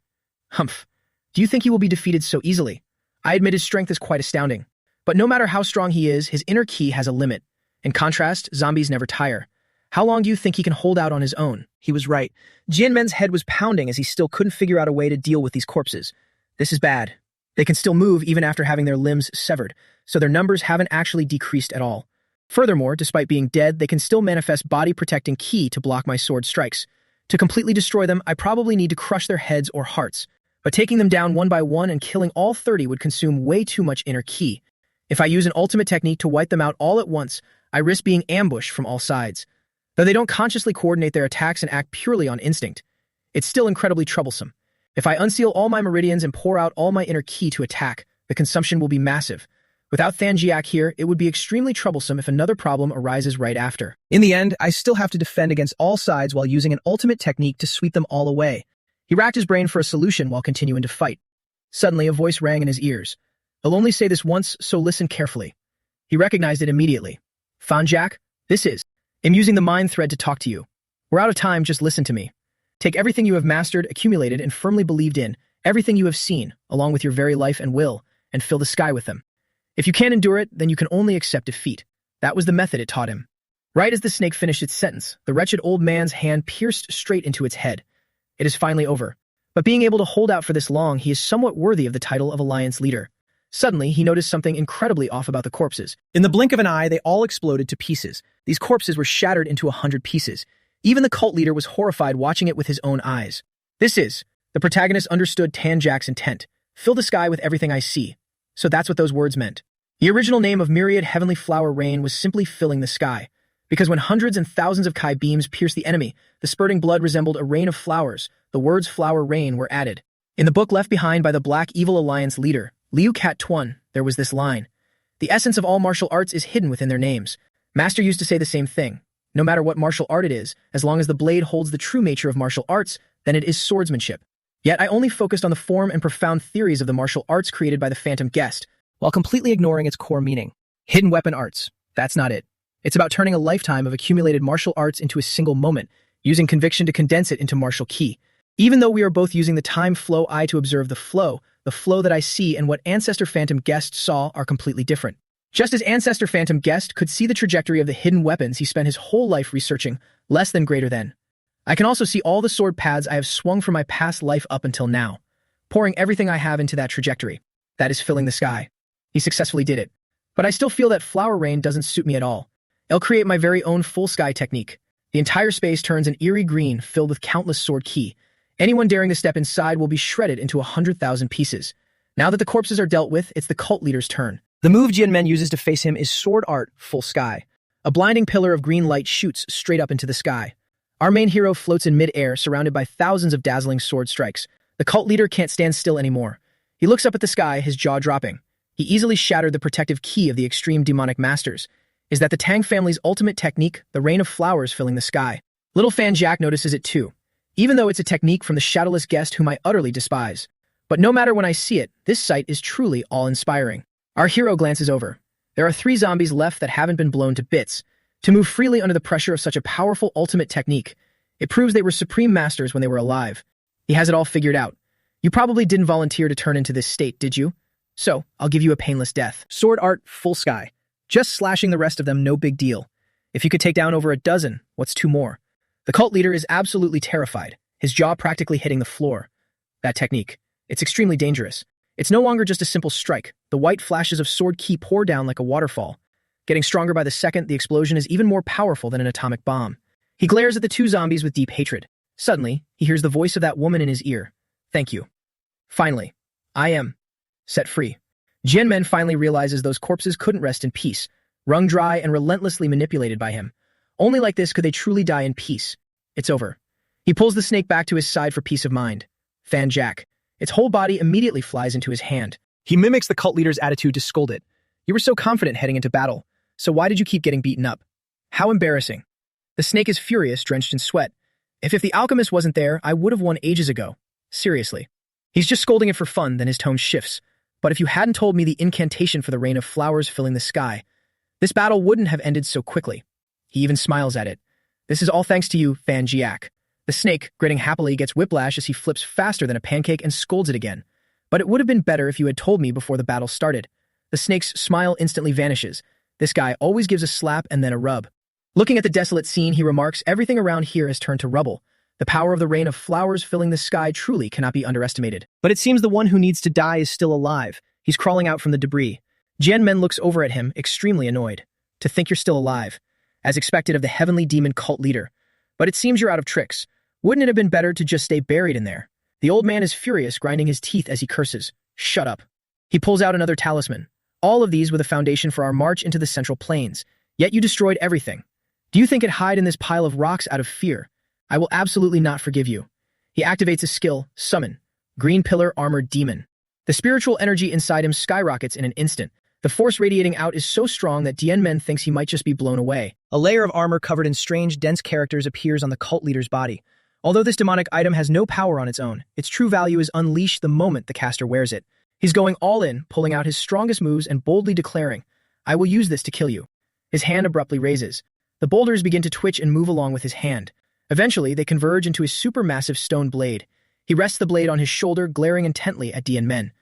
Humph. Do you think he will be defeated so easily? I admit his strength is quite astounding. But no matter how strong he is, his inner ki has a limit. In contrast, zombies never tire. How long do you think he can hold out on his own? He was right. Jianmen's head was pounding as he still couldn't figure out a way to deal with these corpses. This is bad. They can still move even after having their limbs severed, so their numbers haven't actually decreased at all. Furthermore, despite being dead, they can still manifest body-protecting ki to block my sword strikes. To completely destroy them, I probably need to crush their heads or hearts. But taking them down one by one and killing all 30 would consume way too much inner ki. If I use an ultimate technique to wipe them out all at once, I risk being ambushed from all sides. Though they don't consciously coordinate their attacks and act purely on instinct, it's still incredibly troublesome. If I unseal all my meridians and pour out all my inner ki to attack, the consumption will be massive. Without Thanjiak here, it would be extremely troublesome if another problem arises right after. In the end, I still have to defend against all sides while using an ultimate technique to sweep them all away. He racked his brain for a solution while continuing to fight. Suddenly, a voice rang in his ears. I'll only say this once, so listen carefully. He recognized it immediately. Thanjiak, this is. I'm using the mind thread to talk to you. We're out of time, just listen to me. Take everything you have mastered, accumulated, and firmly believed in, everything you have seen, along with your very life and will, and fill the sky with them. If you can't endure it, then you can only accept defeat. That was the method it taught him. Right as the snake finished its sentence, the wretched old man's hand pierced straight into its head. It is finally over. But being able to hold out for this long, he is somewhat worthy of the title of Alliance Leader. Suddenly, he noticed something incredibly off about the corpses. In the blink of an eye, they all exploded to pieces. These corpses were shattered into 100 pieces. Even the cult leader was horrified watching it with his own eyes. The protagonist understood Thanjiak's intent. Fill the sky with everything I see. So that's what those words meant. The original name of Myriad Heavenly Flower Rain was simply filling the sky. Because when hundreds and thousands of Kai beams pierced the enemy, the spurting blood resembled a rain of flowers. The words flower rain were added. In the book left behind by the Black Evil Alliance leader, Liu Cat Tuan, there was this line. The essence of all martial arts is hidden within their names. Master used to say the same thing. No matter what martial art it is, as long as the blade holds the true nature of martial arts, then it is swordsmanship. Yet I only focused on the form and profound theories of the martial arts created by the Phantom Guest, while completely ignoring its core meaning. Hidden weapon arts. That's not it. It's about turning a lifetime of accumulated martial arts into a single moment, using conviction to condense it into martial ki. Even though we are both using the time flow eye to observe the flow that I see and what Ancestor Phantom Guest saw are completely different. Just as Ancestor Phantom Guest could see the trajectory of the hidden weapons he spent his whole life researching, less than greater than. I can also see all the sword paths I have swung from my past life up until now, pouring everything I have into that trajectory. That is filling the sky. He successfully did it. But I still feel that flower rain doesn't suit me at all. I'll create my very own full sky technique. The entire space turns an eerie green filled with countless sword ki. Anyone daring to step inside will be shredded into 100,000 pieces. Now that the corpses are dealt with, it's the cult leader's turn. The move Jianmen uses to face him is Sword Art Full Sky. A blinding pillar of green light shoots straight up into the sky. Our main hero floats in mid-air, surrounded by thousands of dazzling sword strikes. The cult leader can't stand still anymore. He looks up at the sky, his jaw dropping. He easily shattered the protective ki of the extreme demonic masters. Is that the Tang family's ultimate technique, the rain of flowers filling the sky? Little fan Jack notices it too, even though it's a technique from the shadowless guest whom I utterly despise. But no matter when I see it, this sight is truly awe-inspiring. Our hero glances over. There are 3 zombies left that haven't been blown to bits. To move freely under the pressure of such a powerful ultimate technique, it proves they were supreme masters when they were alive. He has it all figured out. You probably didn't volunteer to turn into this state, did you? So, I'll give you a painless death. Sword Art Full Sky. Just slashing the rest of them, no big deal. If you could take down over a dozen, what's 2 more? The cult leader is absolutely terrified, his jaw practically hitting the floor. That technique. It's extremely dangerous. It's no longer just a simple strike. The white flashes of sword ki pour down like a waterfall. Getting stronger by the second, the explosion is even more powerful than an atomic bomb. He glares at the 2 zombies with deep hatred. Suddenly, he hears the voice of that woman in his ear. Thank you. Finally, I am set free. Jianmen finally realizes those corpses couldn't rest in peace, wrung dry and relentlessly manipulated by him. Only like this could they truly die in peace. It's over. He pulls the snake back to his side for peace of mind. Fan Jack. Its whole body immediately flies into his hand. He mimics the cult leader's attitude to scold it. You were so confident heading into battle, so why did you keep getting beaten up? How embarrassing. The snake is furious, drenched in sweat. If the alchemist wasn't there, I would have won ages ago. Seriously. He's just scolding it for fun, then his tone shifts. But if you hadn't told me the incantation for the rain of flowers filling the sky, this battle wouldn't have ended so quickly. He even smiles at it. This is all thanks to you, Fan Jiak. The snake, grinning happily, gets whiplash as he flips faster than a pancake and scolds it again. But it would have been better if you had told me before the battle started. The snake's smile instantly vanishes. This guy always gives a slap and then a rub. Looking at the desolate scene, he remarks, everything around here has turned to rubble. The power of the rain of flowers filling the sky truly cannot be underestimated. But it seems the one who needs to die is still alive. He's crawling out from the debris. Jianmen looks over at him, extremely annoyed. To think you're still alive, as expected of the heavenly demon cult leader. But it seems you're out of tricks. Wouldn't it have been better to just stay buried in there? The old man is furious, grinding his teeth as he curses. Shut up. He pulls out another talisman. All of these were the foundation for our march into the Central Plains. Yet you destroyed everything. Do you think it'd hide in this pile of rocks out of fear? I will absolutely not forgive you. He activates his skill, Summon. Green Pillar Armored Demon. The spiritual energy inside him skyrockets in an instant. The force radiating out is so strong that Dien Men thinks he might just be blown away. A layer of armor covered in strange, dense characters appears on the cult leader's body. Although this demonic item has no power on its own, its true value is unleashed the moment the caster wears it. He's going all in, pulling out his strongest moves and boldly declaring, "I will use this to kill you." His hand abruptly raises. The boulders begin to twitch and move along with his hand. Eventually, they converge into his supermassive stone blade. He rests the blade on his shoulder, glaring intently at Dien Men.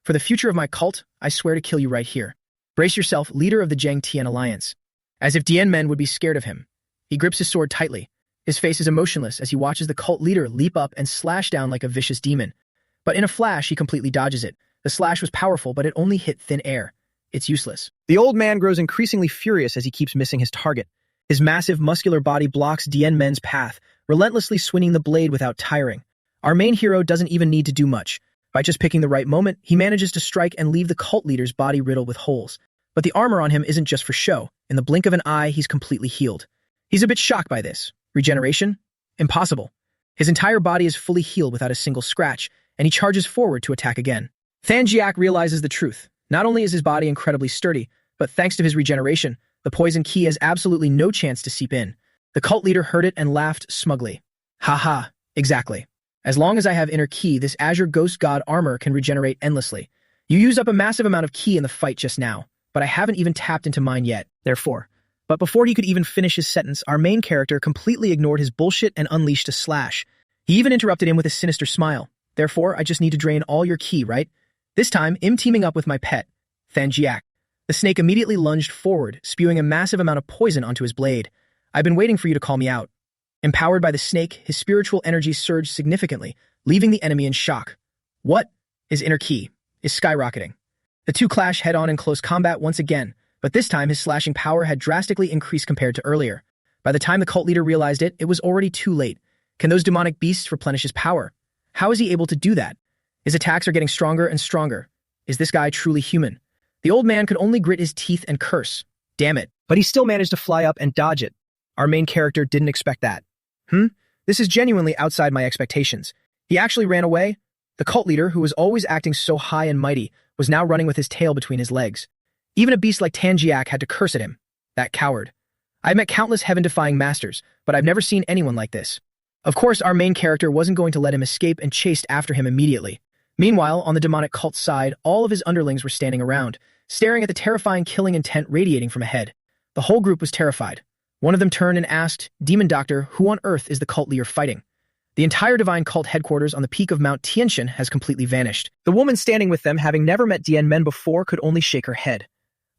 "For the future of my cult, I swear to kill you right here. Brace yourself, leader of the Zhang Tian Alliance." As if Dien Men would be scared of him, he grips his sword tightly. His face is emotionless as he watches the cult leader leap up and slash down like a vicious demon. But in a flash, he completely dodges it. The slash was powerful, but it only hit thin air. It's useless. The old man grows increasingly furious as he keeps missing his target. His massive, muscular body blocks Dien Men's path, relentlessly swinging the blade without tiring. Our main hero doesn't even need to do much. By just picking the right moment, he manages to strike and leave the cult leader's body riddled with holes. But the armor on him isn't just for show. In the blink of an eye, he's completely healed. He's a bit shocked by this. Regeneration? Impossible. His entire body is fully healed without a single scratch, and he charges forward to attack again. Than Jiak realizes the truth. Not only is his body incredibly sturdy, but thanks to his regeneration, the poison key has absolutely no chance to seep in. The cult leader heard it and laughed smugly. "Ha, exactly. As long as I have inner ki, this Azure Ghost God armor can regenerate endlessly. You used up a massive amount of ki in the fight just now, but I haven't even tapped into mine yet, therefore." But before he could even finish his sentence, our main character completely ignored his bullshit and unleashed a slash. He even interrupted him with a sinister smile. "Therefore, I just need to drain all your ki, right? This time, I'm teaming up with my pet, Than Jiak." The snake immediately lunged forward, spewing a massive amount of poison onto his blade. "I've been waiting for you to call me out." Empowered by the snake, his spiritual energy surged significantly, leaving the enemy in shock. What? His inner ki is skyrocketing. The two clash head-on in close combat once again, but this time his slashing power had drastically increased compared to earlier. By the time the cult leader realized it, it was already too late. Can those demonic beasts replenish his power? How is he able to do that? His attacks are getting stronger and stronger. Is this guy truly human? The old man could only grit his teeth and curse. Damn it. But he still managed to fly up and dodge it. Our main character didn't expect that. This is genuinely outside my expectations. He actually ran away? The cult leader, who was always acting so high and mighty, was now running with his tail between his legs. Even a beast like Than Jiak had to curse at him. That coward. I've met countless heaven-defying masters, but I've never seen anyone like this. Of course, our main character wasn't going to let him escape and chased after him immediately. Meanwhile, on the demonic cult side, all of his underlings were standing around, staring at the terrifying killing intent radiating from ahead. The whole group was terrified. One of them turned and asked, "Demon Doctor, who on earth is the cult leader fighting?" The entire divine cult headquarters on the peak of Mount Tianshan has completely vanished. The woman standing with them, having never met Dien Men before, could only shake her head.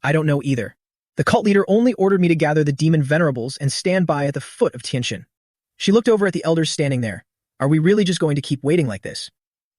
"I don't know either. The cult leader only ordered me to gather the demon venerables and stand by at the foot of Tianshan." She looked over at the elders standing there. Are we really just going to keep waiting like this?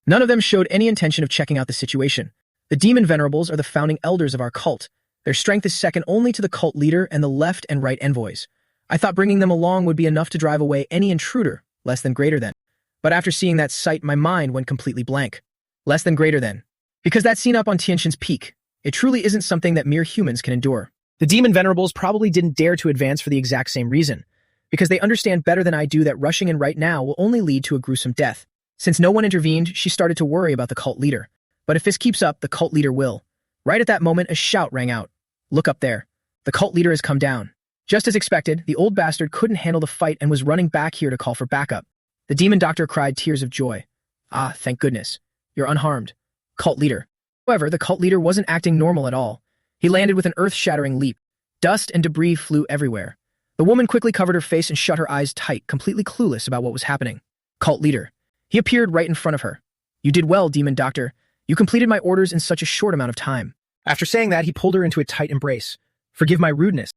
None of them showed any intention of checking out the situation. The demon venerables are the founding elders of our cult. Their strength is second only to the cult leader and the left and right envoys. I thought bringing them along would be enough to drive away any intruder, less than greater than. But after seeing that sight, my mind went completely blank. Less than greater than. Because that scene up on Tianshan's peak, it truly isn't something that mere humans can endure. The demon venerables probably didn't dare to advance for the exact same reason, because they understand better than I do that rushing in right now will only lead to a gruesome death. Since no one intervened, she started to worry about the cult leader. But if this keeps up, the cult leader will. Right at that moment, a shout rang out. "Look up there. The cult leader has come down." Just as expected, the old bastard couldn't handle the fight and was running back here to call for backup. The demon doctor cried tears of joy. "Ah, thank goodness. You're unharmed. Cult leader." However, the cult leader wasn't acting normal at all. He landed with an earth-shattering leap. Dust and debris flew everywhere. The woman quickly covered her face and shut her eyes tight, completely clueless about what was happening. Cult leader. He appeared right in front of her. "You did well, demon doctor. You completed my orders in such a short amount of time." After saying that, he pulled her into a tight embrace. "Forgive my rudeness."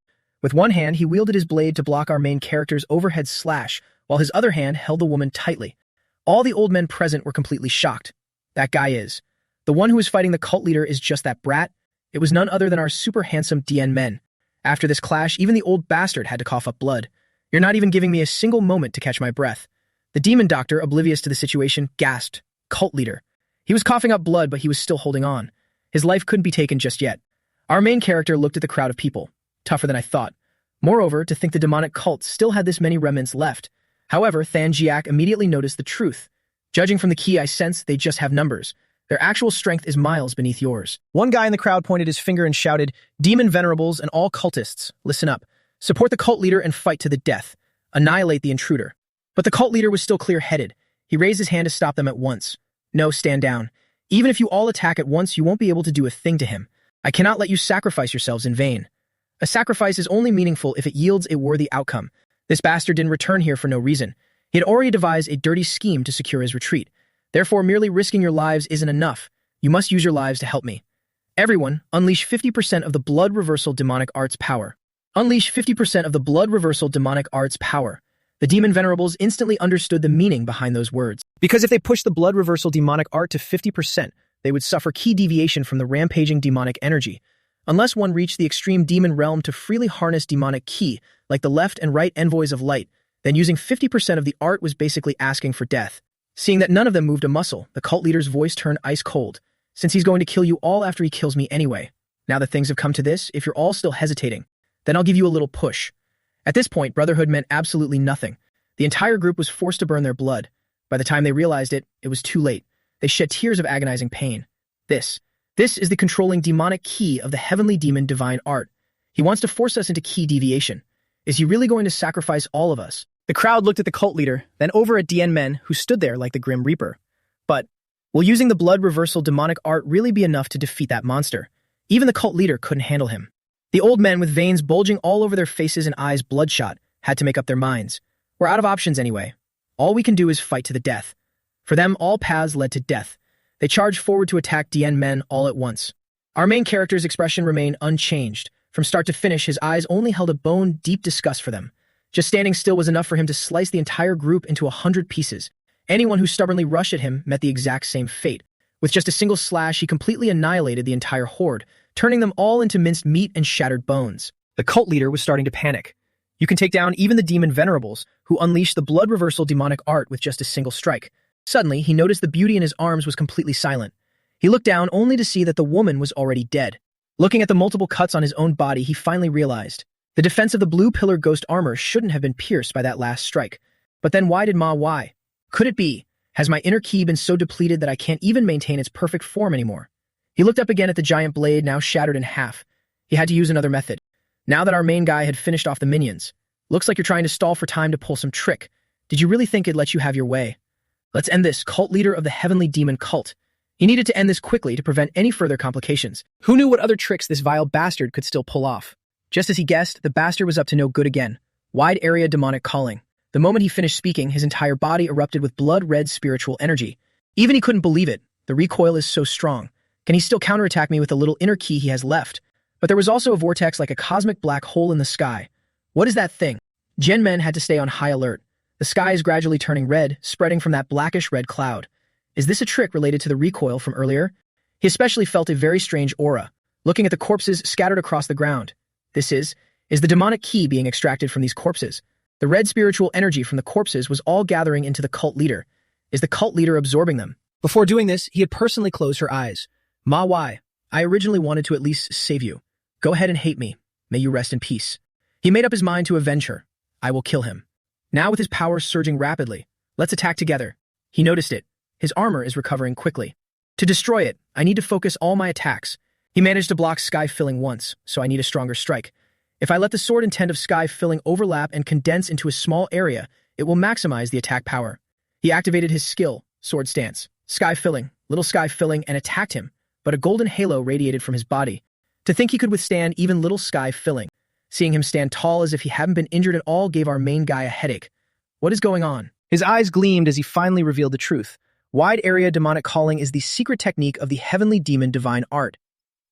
With one hand, he wielded his blade to block our main character's overhead slash, while his other hand held the woman tightly. All the old men present were completely shocked. That guy is. The one who was fighting the cult leader is just that brat. It was none other than our super handsome Dien Men. After this clash, even the old bastard had to cough up blood. "You're not even giving me a single moment to catch my breath." The demon doctor, oblivious to the situation, gasped. "Cult leader." He was coughing up blood, but he was still holding on. His life couldn't be taken just yet. Our main character looked at the crowd of people. Tougher than I thought. Moreover, to think the demonic cult still had this many remnants left. However, Than Jiak immediately noticed the truth. Judging from the key I sense, they just have numbers. Their actual strength is miles beneath yours. One guy in the crowd pointed his finger and shouted, "Demon venerables and all cultists, listen up. Support the cult leader and fight to the death. Annihilate the intruder." But the cult leader was still clear-headed. He raised his hand to stop them at once. "No, stand down. Even if you all attack at once, you won't be able to do a thing to him. I cannot let you sacrifice yourselves in vain. A sacrifice is only meaningful if it yields a worthy outcome. This bastard didn't return here for no reason. He had already devised a dirty scheme to secure his retreat. Therefore, merely risking your lives isn't enough. You must use your lives to help me. Everyone, unleash 50% of the blood reversal demonic arts power. Unleash 50% of the blood reversal demonic arts power." The demon venerables instantly understood the meaning behind those words. Because if they pushed the blood reversal demonic art to 50%, they would suffer key deviation from the rampaging demonic energy. Unless one reached the extreme demon realm to freely harness demonic ki, like the left and right envoys of light, then using 50% of the art was basically asking for death. Seeing that none of them moved a muscle, the cult leader's voice turned ice cold. "Since he's going to kill you all after he kills me anyway. Now that things have come to this, if you're all still hesitating, then I'll give you a little push." At this point, brotherhood meant absolutely nothing. The entire group was forced to burn their blood. By the time they realized it, it was too late. They shed tears of agonizing pain. This is the controlling demonic ki of the heavenly demon divine art. He wants to force us into ki deviation. Is he really going to sacrifice all of us? The crowd looked at the cult leader, then over at Dien Men, who stood there like the Grim Reaper. But will using the blood reversal demonic art really be enough to defeat that monster? Even the cult leader couldn't handle him. The old men with veins bulging all over their faces and eyes bloodshot had to make up their minds. We're out of options anyway. All we can do is fight to the death. For them, all paths led to death. They charged forward to attack Dien Men all at once. Our main character's expression remained unchanged. From start to finish, his eyes only held a bone-deep disgust for them. Just standing still was enough for him to slice the entire group into 100 pieces. Anyone who stubbornly rushed at him met the exact same fate. With just a single slash, he completely annihilated the entire horde, turning them all into minced meat and shattered bones. The cult leader was starting to panic. You can take down even the demon venerables, who unleashed the blood reversal demonic art with just a single strike. Suddenly, he noticed the beauty in his arms was completely silent. He looked down only to see that the woman was already dead. Looking at the multiple cuts on his own body, he finally realized the defense of the blue pillar ghost armor shouldn't have been pierced by that last strike. But then why? Could it be? Has my inner ki been so depleted that I can't even maintain its perfect form anymore? He looked up again at the giant blade, now shattered in half. He had to use another method. Now that our main guy had finished off the minions, looks like you're trying to stall for time to pull some trick. Did you really think it'd let you have your way? Let's end this, cult leader of the heavenly demon cult. He needed to end this quickly to prevent any further complications. Who knew what other tricks this vile bastard could still pull off? Just as he guessed, the bastard was up to no good again. Wide area demonic calling. The moment he finished speaking, his entire body erupted with blood-red spiritual energy. Even he couldn't believe it. The recoil is so strong. Can he still counterattack me with the little inner ki he has left? But there was also a vortex like a cosmic black hole in the sky. What is that thing? Dien Men had to stay on high alert. The sky is gradually turning red, spreading from that blackish red cloud. Is this a trick related to the recoil from earlier? He especially felt a very strange aura, looking at the corpses scattered across the ground. This is the demonic ki being extracted from these corpses. The red spiritual energy from the corpses was all gathering into the cult leader. Is the cult leader absorbing them? Before doing this, he had personally closed her eyes. Why? I originally wanted to at least save you. Go ahead and hate me. May you rest in peace. He made up his mind to avenge her. I will kill him. Now with his powers surging rapidly, let's attack together. He noticed it. His armor is recovering quickly. To destroy it, I need to focus all my attacks. He managed to block Sky Filling once, so I need a stronger strike. If I let the sword intent of Sky Filling overlap and condense into a small area, it will maximize the attack power. He activated his skill, Sword Stance, Sky Filling, Little Sky Filling, and attacked him, but a golden halo radiated from his body. To think he could withstand even Little Sky Filling. Seeing him stand tall as if he hadn't been injured at all gave our main guy a headache. What is going on? His eyes gleamed as he finally revealed the truth. Wide area demonic calling is the secret technique of the heavenly demon divine art.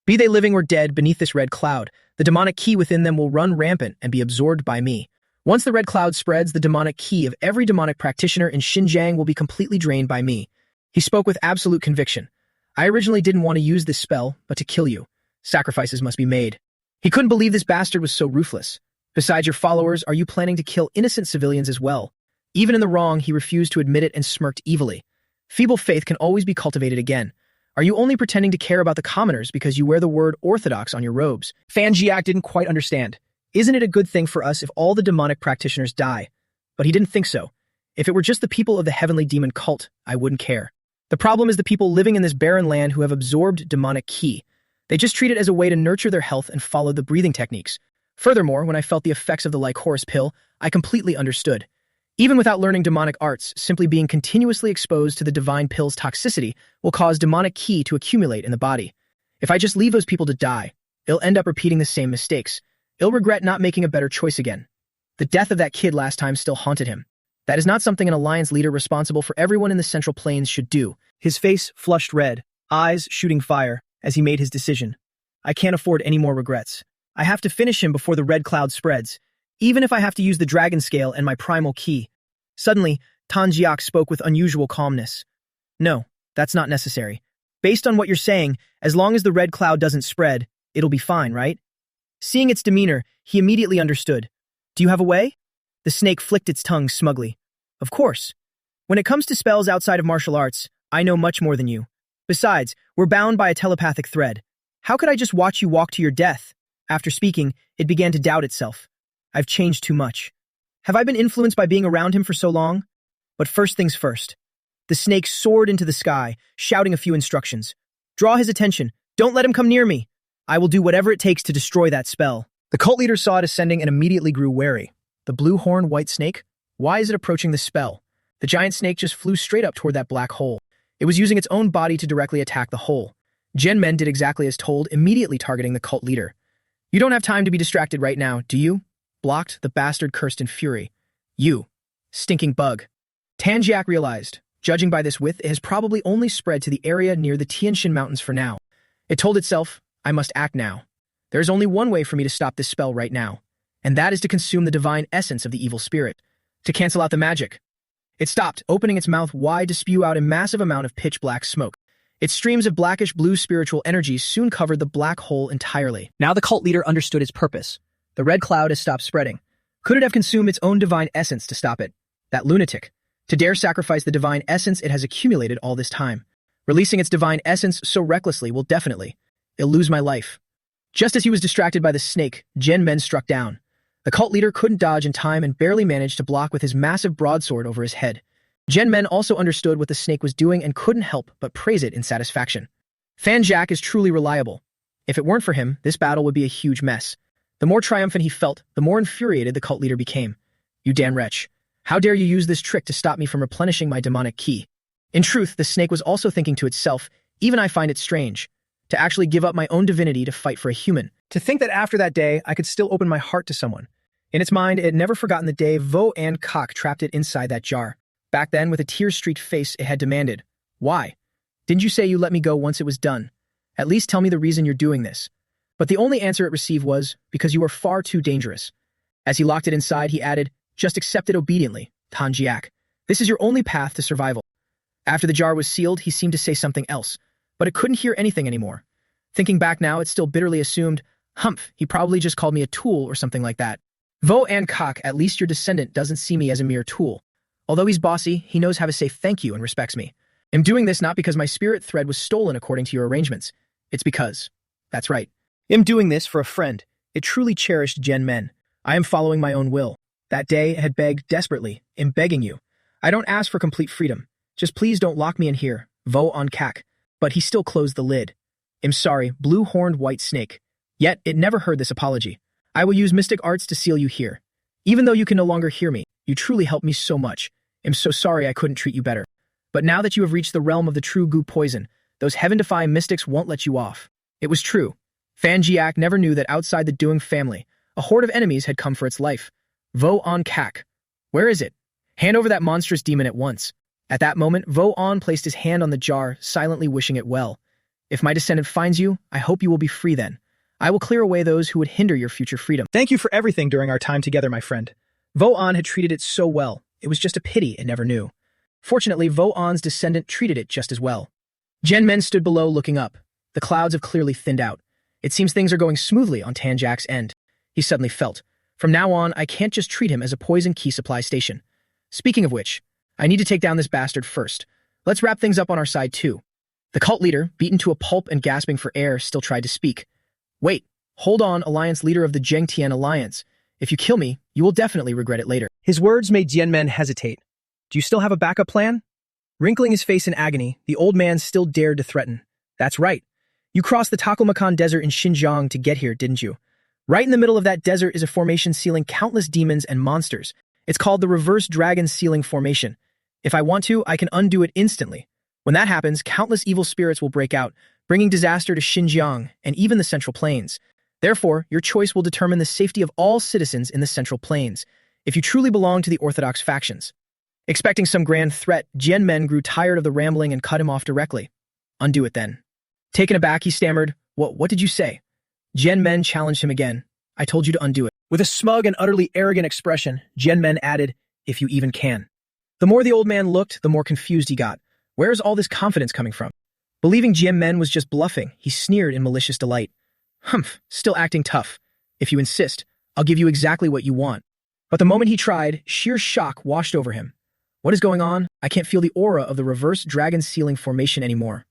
Be they living or dead beneath this red cloud, the demonic ki within them will run rampant and be absorbed by me. Once the red cloud spreads, the demonic ki of every demonic practitioner in Xinjiang will be completely drained by me. He spoke with absolute conviction. I originally didn't want to use this spell, but to kill you. Sacrifices must be made. He couldn't believe this bastard was so ruthless. Besides your followers, are you planning to kill innocent civilians as well? Even in the wrong, he refused to admit it and smirked evilly. Feeble faith can always be cultivated again. Are you only pretending to care about the commoners because you wear the word orthodox on your robes? Fan Jiak didn't quite understand. Isn't it a good thing for us if all the demonic practitioners die? But he didn't think so. If it were just the people of the heavenly demon cult, I wouldn't care. The problem is the people living in this barren land who have absorbed demonic ki. They just treat it as a way to nurture their health and follow the breathing techniques. Furthermore, when I felt the effects of the Lycoris pill, I completely understood. Even without learning demonic arts, simply being continuously exposed to the divine pill's toxicity will cause demonic ki to accumulate in the body. If I just leave those people to die, they'll end up repeating the same mistakes. They'll regret not making a better choice again. The death of that kid last time still haunted him. That is not something an alliance leader responsible for everyone in the Central Plains should do. His face flushed red, eyes shooting fire, as he made his decision. I can't afford any more regrets. I have to finish him before the red cloud spreads, even if I have to use the dragon scale and my primal ki. Suddenly, Tanjiak spoke with unusual calmness. No, that's not necessary. Based on what you're saying, as long as the red cloud doesn't spread, it'll be fine, right? Seeing its demeanor, he immediately understood. Do you have a way? The snake flicked its tongue smugly. Of course. When it comes to spells outside of martial arts, I know much more than you. Besides, we're bound by a telepathic thread. How could I just watch you walk to your death? After speaking, it began to doubt itself. I've changed too much. Have I been influenced by being around him for so long? But first things first. The snake soared into the sky, shouting a few instructions. Draw his attention. Don't let him come near me. I will do whatever it takes to destroy that spell. The cult leader saw it ascending and immediately grew wary. The blue-horned white snake? Why is it approaching the spell? The giant snake just flew straight up toward that black hole. It was using its own body to directly attack the hole. Gen-men did exactly as told, immediately targeting the cult leader. You don't have time to be distracted right now, do you? Blocked, the bastard cursed in fury. You. Stinking bug. Tanjiak realized, judging by this width, it has probably only spread to the area near the Tianshan Mountains for now. It told itself, I must act now. There is only one way for me to stop this spell right now, and that is to consume the divine essence of the evil spirit, to cancel out the magic. It stopped, opening its mouth wide to spew out a massive amount of pitch-black smoke. Its streams of blackish-blue spiritual energies soon covered the black hole entirely. Now the cult leader understood its purpose. The red cloud has stopped spreading. Could it have consumed its own divine essence to stop it? That lunatic. To dare sacrifice the divine essence it has accumulated all this time. Releasing its divine essence so recklessly will definitely. It'll lose my life. Just as he was distracted by the snake, Gen-men struck down. The cult leader couldn't dodge in time and barely managed to block with his massive broadsword over his head. Gen-men also understood what the snake was doing and couldn't help but praise it in satisfaction. Fan Jack is truly reliable. If it weren't for him, this battle would be a huge mess. The more triumphant he felt, the more infuriated the cult leader became. You damn wretch. How dare you use this trick to stop me from replenishing my demonic ki? In truth, the snake was also thinking to itself, even I find it strange, to actually give up my own divinity to fight for a human. To think that after that day, I could still open my heart to someone. In its mind, it had never forgotten the day Vo and Cock trapped it inside that jar. Back then, with a tear-streaked face, it had demanded, Why? Didn't you say you let me go once it was done? At least tell me the reason you're doing this. But the only answer it received was, because you are far too dangerous. As he locked it inside, he added, Just accept it obediently, Tanjiak. This is your only path to survival. After the jar was sealed, he seemed to say something else, but it couldn't hear anything anymore. Thinking back now, it still bitterly assumed, Humph, he probably just called me a tool or something like that. Vo and Cock, at least your descendant doesn't see me as a mere tool. Although he's bossy, he knows how to say thank you and respects me. I'm doing this not because my spirit thread was stolen according to your arrangements. It's because. That's right. I'm doing this for a friend. It truly cherished Gen-men. I am following my own will. That day I had begged desperately. I'm begging you. I don't ask for complete freedom. Just please don't lock me in here. Vo on Kak. But he still closed the lid. I'm sorry, blue-horned white snake. Yet it never heard this apology. I will use mystic arts to seal you here. Even though you can no longer hear me, you truly helped me so much. I'm so sorry I couldn't treat you better. But now that you have reached the realm of the true goo poison, those heaven-defying mystics won't let you off. It was true. Fan Jiak never knew that outside the Doing family, a horde of enemies had come for its life. Vo on Kak. Where is it? Hand over that monstrous demon at once. At that moment, Vo on placed his hand on the jar, silently wishing it well. If my descendant finds you, I hope you will be free then. I will clear away those who would hinder your future freedom. Thank you for everything during our time together, my friend. Vo on had treated it so well. It was just a pity it never knew. Fortunately, Vo on's descendant treated it just as well. Gen-men stood below looking up. The clouds have clearly thinned out. It seems things are going smoothly on Tanjak's end. He suddenly felt, from now on, I can't just treat him as a poison key supply station. Speaking of which, I need to take down this bastard first. Let's wrap things up on our side too. The cult leader, beaten to a pulp and gasping for air, still tried to speak. Wait, hold on, Alliance leader of the Zhengtian Alliance. If you kill me, you will definitely regret it later. His words made Gen-men hesitate. Do you still have a backup plan? Wrinkling his face in agony, the old man still dared to threaten. That's right. You crossed the Taklamakan Desert in Xinjiang to get here, didn't you? Right in the middle of that desert is a formation sealing countless demons and monsters. It's called the Reverse Dragon Sealing Formation. If I want to, I can undo it instantly. When that happens, countless evil spirits will break out, bringing disaster to Xinjiang and even the Central Plains. Therefore, your choice will determine the safety of all citizens in the Central Plains, if you truly belong to the orthodox factions. Expecting some grand threat, Jian Men grew tired of the rambling and cut him off directly. Undo it then. Taken aback, he stammered, What did you say? Jian Men challenged him again. I told you to undo it. With a smug and utterly arrogant expression, Jian Men added, if you even can. The more the old man looked, the more confused he got. Where's all this confidence coming from? Believing Jian Men was just bluffing, he sneered in malicious delight. Humph, still acting tough. If you insist, I'll give you exactly what you want. But the moment he tried, sheer shock washed over him. What is going on? I can't feel the aura of the Reverse Dragon Sealing Formation anymore.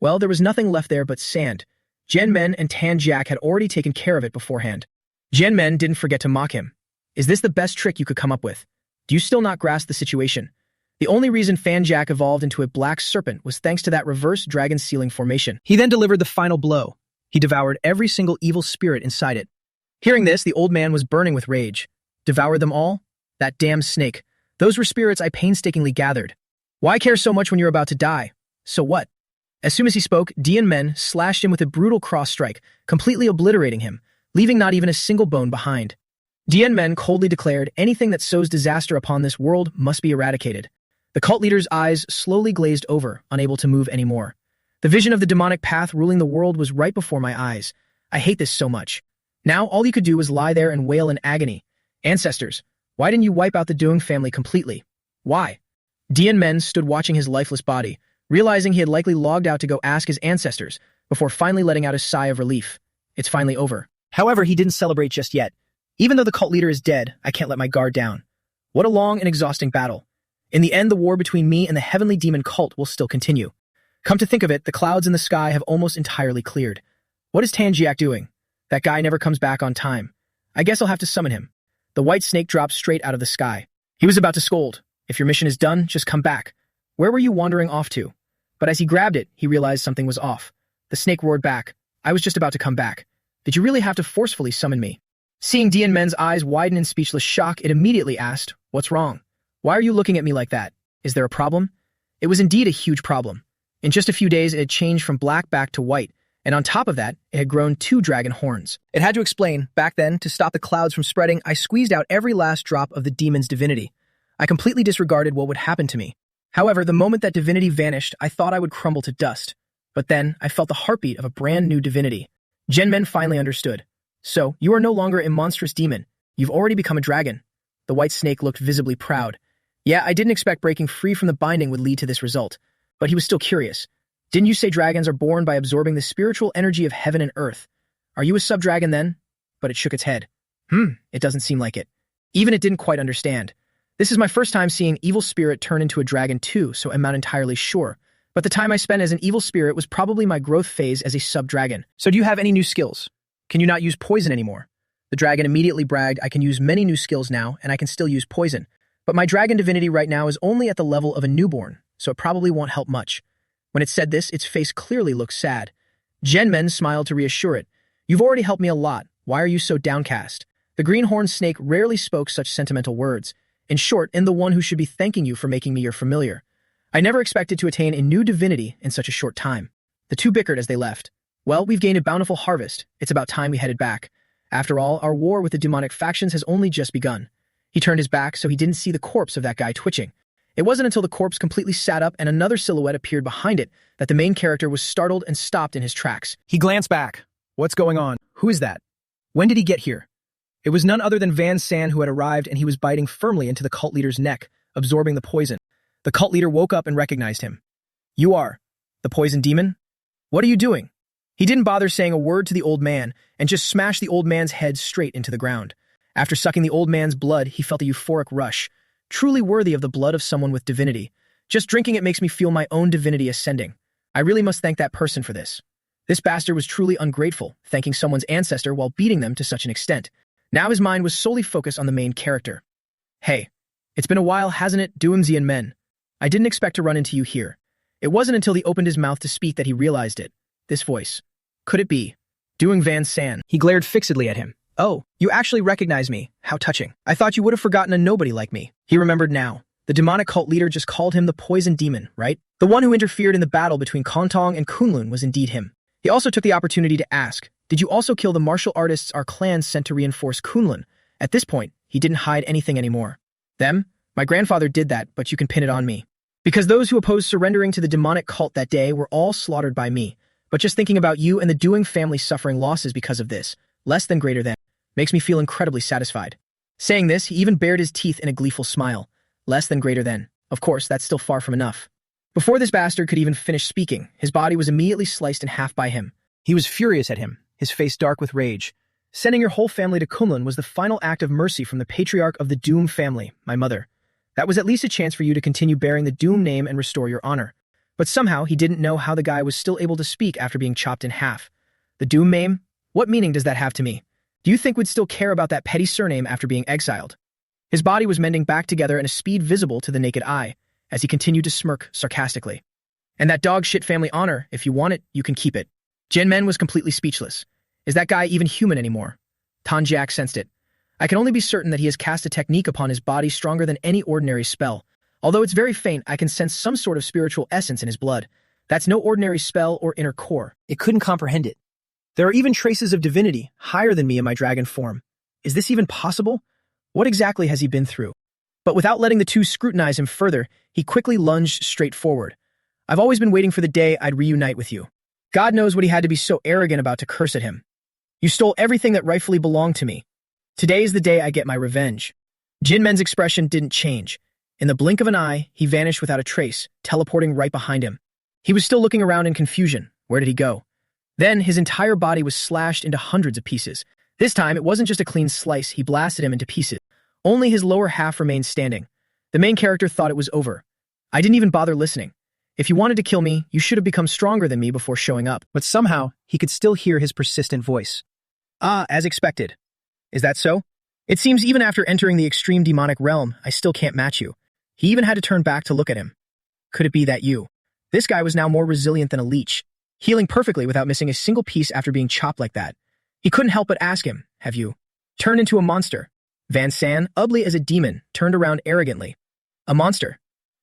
Well, there was nothing left there but sand. Jian Men and Tan Jiak had already taken care of it beforehand. Jian Men didn't forget to mock him. Is this the best trick you could come up with? Do you still not grasp the situation? The only reason Fan Jiak evolved into a black serpent was thanks to that Reverse Dragon Sealing Formation. He then delivered the final blow. He devoured every single evil spirit inside it. Hearing this, the old man was burning with rage. Devoured them all? That damn snake. Those were spirits I painstakingly gathered. Why care so much when you're about to die? So what? As soon as he spoke, Dian Men slashed him with a brutal cross strike, completely obliterating him, leaving not even a single bone behind. Dian Men coldly declared, anything that sows disaster upon this world must be eradicated. The cult leader's eyes slowly glazed over, unable to move anymore. The vision of the demonic path ruling the world was right before my eyes. I hate this so much. Now all he could do was lie there and wail in agony. Ancestors, why didn't you wipe out the Doong family completely? Why? Dian Men stood watching his lifeless body, realizing he had likely logged out to go ask his ancestors, before finally letting out a sigh of relief. It's finally over. However, he didn't celebrate just yet. Even though the cult leader is dead, I can't let my guard down. What a long and exhausting battle. In the end, the war between me and the heavenly demon cult will still continue. Come to think of it, the clouds in the sky have almost entirely cleared. What is Tan Jiak doing? That guy never comes back on time. I guess I'll have to summon him. The white snake dropped straight out of the sky. He was about to scold. If your mission is done, just come back. Where were you wandering off to? But as he grabbed it, he realized something was off. The snake roared back. I was just about to come back. Did you really have to forcefully summon me? Seeing Dian Men's eyes widen in speechless shock, it immediately asked, what's wrong? Why are you looking at me like that? Is there a problem? It was indeed a huge problem. In just a few days, it had changed from black back to white, and on top of that, it had grown 2 dragon horns. It had to explain, back then, to stop the clouds from spreading, I squeezed out every last drop of the demon's divinity. I completely disregarded what would happen to me. However, the moment that divinity vanished, I thought I would crumble to dust. But then, I felt the heartbeat of a brand new divinity. Jian Men finally understood. So, you are no longer a monstrous demon. You've already become a dragon. The white snake looked visibly proud. Yeah, I didn't expect breaking free from the binding would lead to this result. But he was still curious. Didn't you say dragons are born by absorbing the spiritual energy of heaven and earth? Are you a sub-dragon then? But it shook its head. It doesn't seem like it. Even it didn't quite understand. This is my first time seeing evil spirit turn into a dragon too, so I'm not entirely sure. But the time I spent as an evil spirit was probably my growth phase as a sub-dragon. So do you have any new skills? Can you not use poison anymore? The dragon immediately bragged, I can use many new skills now, and I can still use poison. But my dragon divinity right now is only at the level of a newborn, so it probably won't help much. When it said this, its face clearly looked sad. Jian Men smiled to reassure it. You've already helped me a lot. Why are you so downcast? The greenhorn snake rarely spoke such sentimental words. In short, I'm the one who should be thanking you for making me your familiar. I never expected to attain a new divinity in such a short time. The two bickered as they left. Well, we've gained a bountiful harvest. It's about time we headed back. After all, our war with the demonic factions has only just begun. He turned his back so he didn't see the corpse of that guy twitching. It wasn't until the corpse completely sat up and another silhouette appeared behind it that the main character was startled and stopped in his tracks. He glanced back. What's going on? Who is that? When did he get here? It was none other than Van San who had arrived, and he was biting firmly into the cult leader's neck, absorbing the poison. The cult leader woke up and recognized him. You are the poison demon? What are you doing? He didn't bother saying a word to the old man and just smashed the old man's head straight into the ground. After sucking the old man's blood, he felt a euphoric rush, truly worthy of the blood of someone with divinity. Just drinking it makes me feel my own divinity ascending. I really must thank that person for this. This bastard was truly ungrateful, thanking someone's ancestor while beating them to such an extent. Now his mind was solely focused on the main character. Hey, it's been a while, hasn't it, Duumzi and Men? I didn't expect to run into you here. It wasn't until he opened his mouth to speak that he realized it. This voice. Could it be? Doing Van San. He glared fixedly at him. Oh, you actually recognize me. How touching. I thought you would have forgotten a nobody like me. He remembered now. The demonic cult leader just called him the poison demon, right? The one who interfered in the battle between Kontong and Kunlun was indeed him. He also took the opportunity to ask, did you also kill the martial artists our clan sent to reinforce Kunlun? At this point, he didn't hide anything anymore. Them? My grandfather did that, but you can pin it on me. Because those who opposed surrendering to the demonic cult that day were all slaughtered by me. But just thinking about you and the Doing family suffering losses because of this, less than greater than, makes me feel incredibly satisfied. Saying this, he even bared his teeth in a gleeful smile. Less than greater than. Of course, that's still far from enough. Before this bastard could even finish speaking, his body was immediately sliced in half by him. He was furious at him, his face dark with rage. Sending your whole family to Kunlun was the final act of mercy from the patriarch of the Doom family, my mother. That was at least a chance for you to continue bearing the Doom name and restore your honor. But somehow he didn't know how the guy was still able to speak after being chopped in half. The Doom name? What meaning does that have to me? Do you think we'd still care about that petty surname after being exiled? His body was mending back together in a speed visible to the naked eye, as he continued to smirk sarcastically. And that dog shit family honor, if you want it, you can keep it. Jin Men was completely speechless. Is that guy even human anymore? Tanjiak sensed it. I can only be certain that he has cast a technique upon his body stronger than any ordinary spell. Although it's very faint, I can sense some sort of spiritual essence in his blood. That's no ordinary spell or inner core. It couldn't comprehend it. There are even traces of divinity, higher than me in my dragon form. Is this even possible? What exactly has he been through? But without letting the two scrutinize him further, he quickly lunged straight forward. I've always been waiting for the day I'd reunite with you. God knows what he had to be so arrogant about to curse at him. You stole everything that rightfully belonged to me. Today is the day I get my revenge. Jin Men's expression didn't change. In the blink of an eye, he vanished without a trace, teleporting right behind him. He was still looking around in confusion. Where did he go? Then his entire body was slashed into hundreds of pieces. This time, it wasn't just a clean slice, he blasted him into pieces. Only his lower half remained standing. The main character thought it was over. I didn't even bother listening. If you wanted to kill me, you should have become stronger than me before showing up. But somehow, he could still hear his persistent voice. Ah, as expected. Is that so? It seems even after entering the extreme demonic realm, I still can't match you. He even had to turn back to look at him. Could it be that you? This guy was now more resilient than a leech, healing perfectly without missing a single piece after being chopped like that. He couldn't help but ask him, have you turned into a monster? Van San, ugly as a demon, turned around arrogantly. A monster?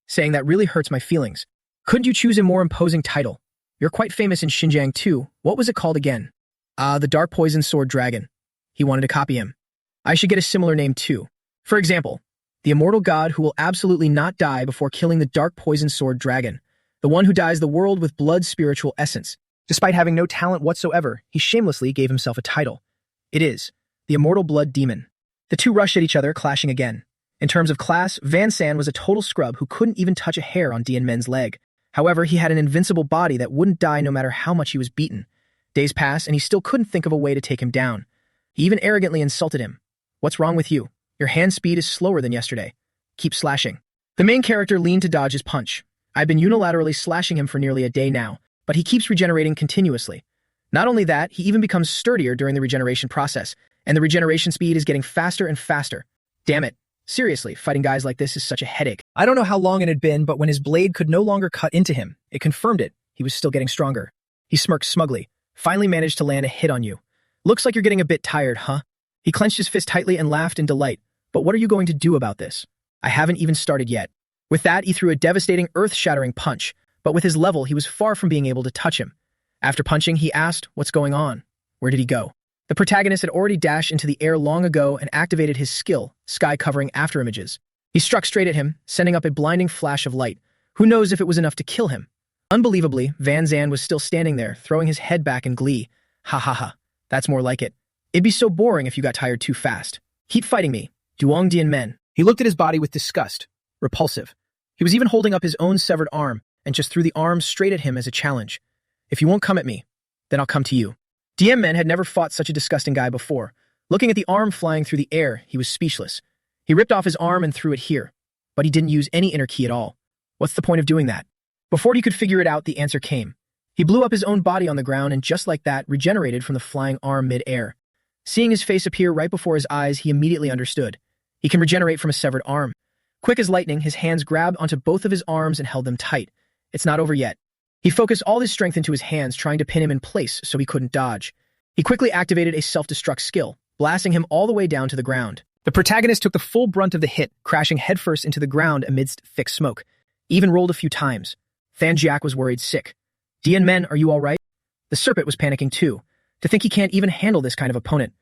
Saying that really hurts my feelings. Couldn't you choose a more imposing title? You're quite famous in Xinjiang too. What was it called again? The Dark Poison Sword Dragon. He wanted to copy him. I should get a similar name too. For example, the immortal god who will absolutely not die before killing the Dark Poison Sword Dragon. The one who dyes the world with blood spiritual essence. Despite having no talent whatsoever, he shamelessly gave himself a title. It is the Immortal Blood Demon. The two rushed at each other, clashing again. In terms of class, Van San was a total scrub who couldn't even touch a hair on Dian Men's leg. However, he had an invincible body that wouldn't die no matter how much he was beaten. Days passed, and he still couldn't think of a way to take him down. He even arrogantly insulted him. What's wrong with you? Your hand speed is slower than yesterday. Keep slashing. The main character leaned to dodge his punch. I've been unilaterally slashing him for nearly a day now, but he keeps regenerating continuously. Not only that, he even becomes sturdier during the regeneration process, and the regeneration speed is getting faster and faster. Damn it. Seriously, fighting guys like this is such a headache. I don't know how long it had been, but when his blade could no longer cut into him, it confirmed it. He was still getting stronger. He smirked smugly. Finally managed to land a hit on you. Looks like you're getting a bit tired, huh? He clenched his fist tightly and laughed in delight. But what are you going to do about this? I haven't even started yet. With that, he threw a devastating, earth-shattering punch, but with his level, he was far from being able to touch him. After punching, he asked, what's going on? Where did he go? The protagonist had already dashed into the air long ago and activated his skill, sky-covering afterimages. He struck straight at him, sending up a blinding flash of light. Who knows if it was enough to kill him? Unbelievably, Van Zan was still standing there, throwing his head back in glee. Ha ha ha. That's more like it. It'd be so boring if you got tired too fast. Keep fighting me. Duong Dian Men. He looked at his body with disgust. Repulsive. He was even holding up his own severed arm and just threw the arm straight at him as a challenge. If you won't come at me, then I'll come to you. Dian Men had never fought such a disgusting guy before. Looking at the arm flying through the air, he was speechless. He ripped off his arm and threw it here, but he didn't use any inner ki at all. What's the point of doing that? Before he could figure it out, the answer came. He blew up his own body on the ground and just like that, regenerated from the flying arm mid-air. Seeing his face appear right before his eyes, he immediately understood. He can regenerate from a severed arm. Quick as lightning, his hands grabbed onto both of his arms and held them tight. It's not over yet. He focused all his strength into his hands, trying to pin him in place so he couldn't dodge. He quickly activated a self-destruct skill, blasting him all the way down to the ground. The protagonist took the full brunt of the hit, crashing headfirst into the ground amidst thick smoke. He even rolled a few times. Than-jiak was worried sick. Dian Men, are you all right? The serpent was panicking too. To think he can't even handle this kind of opponent.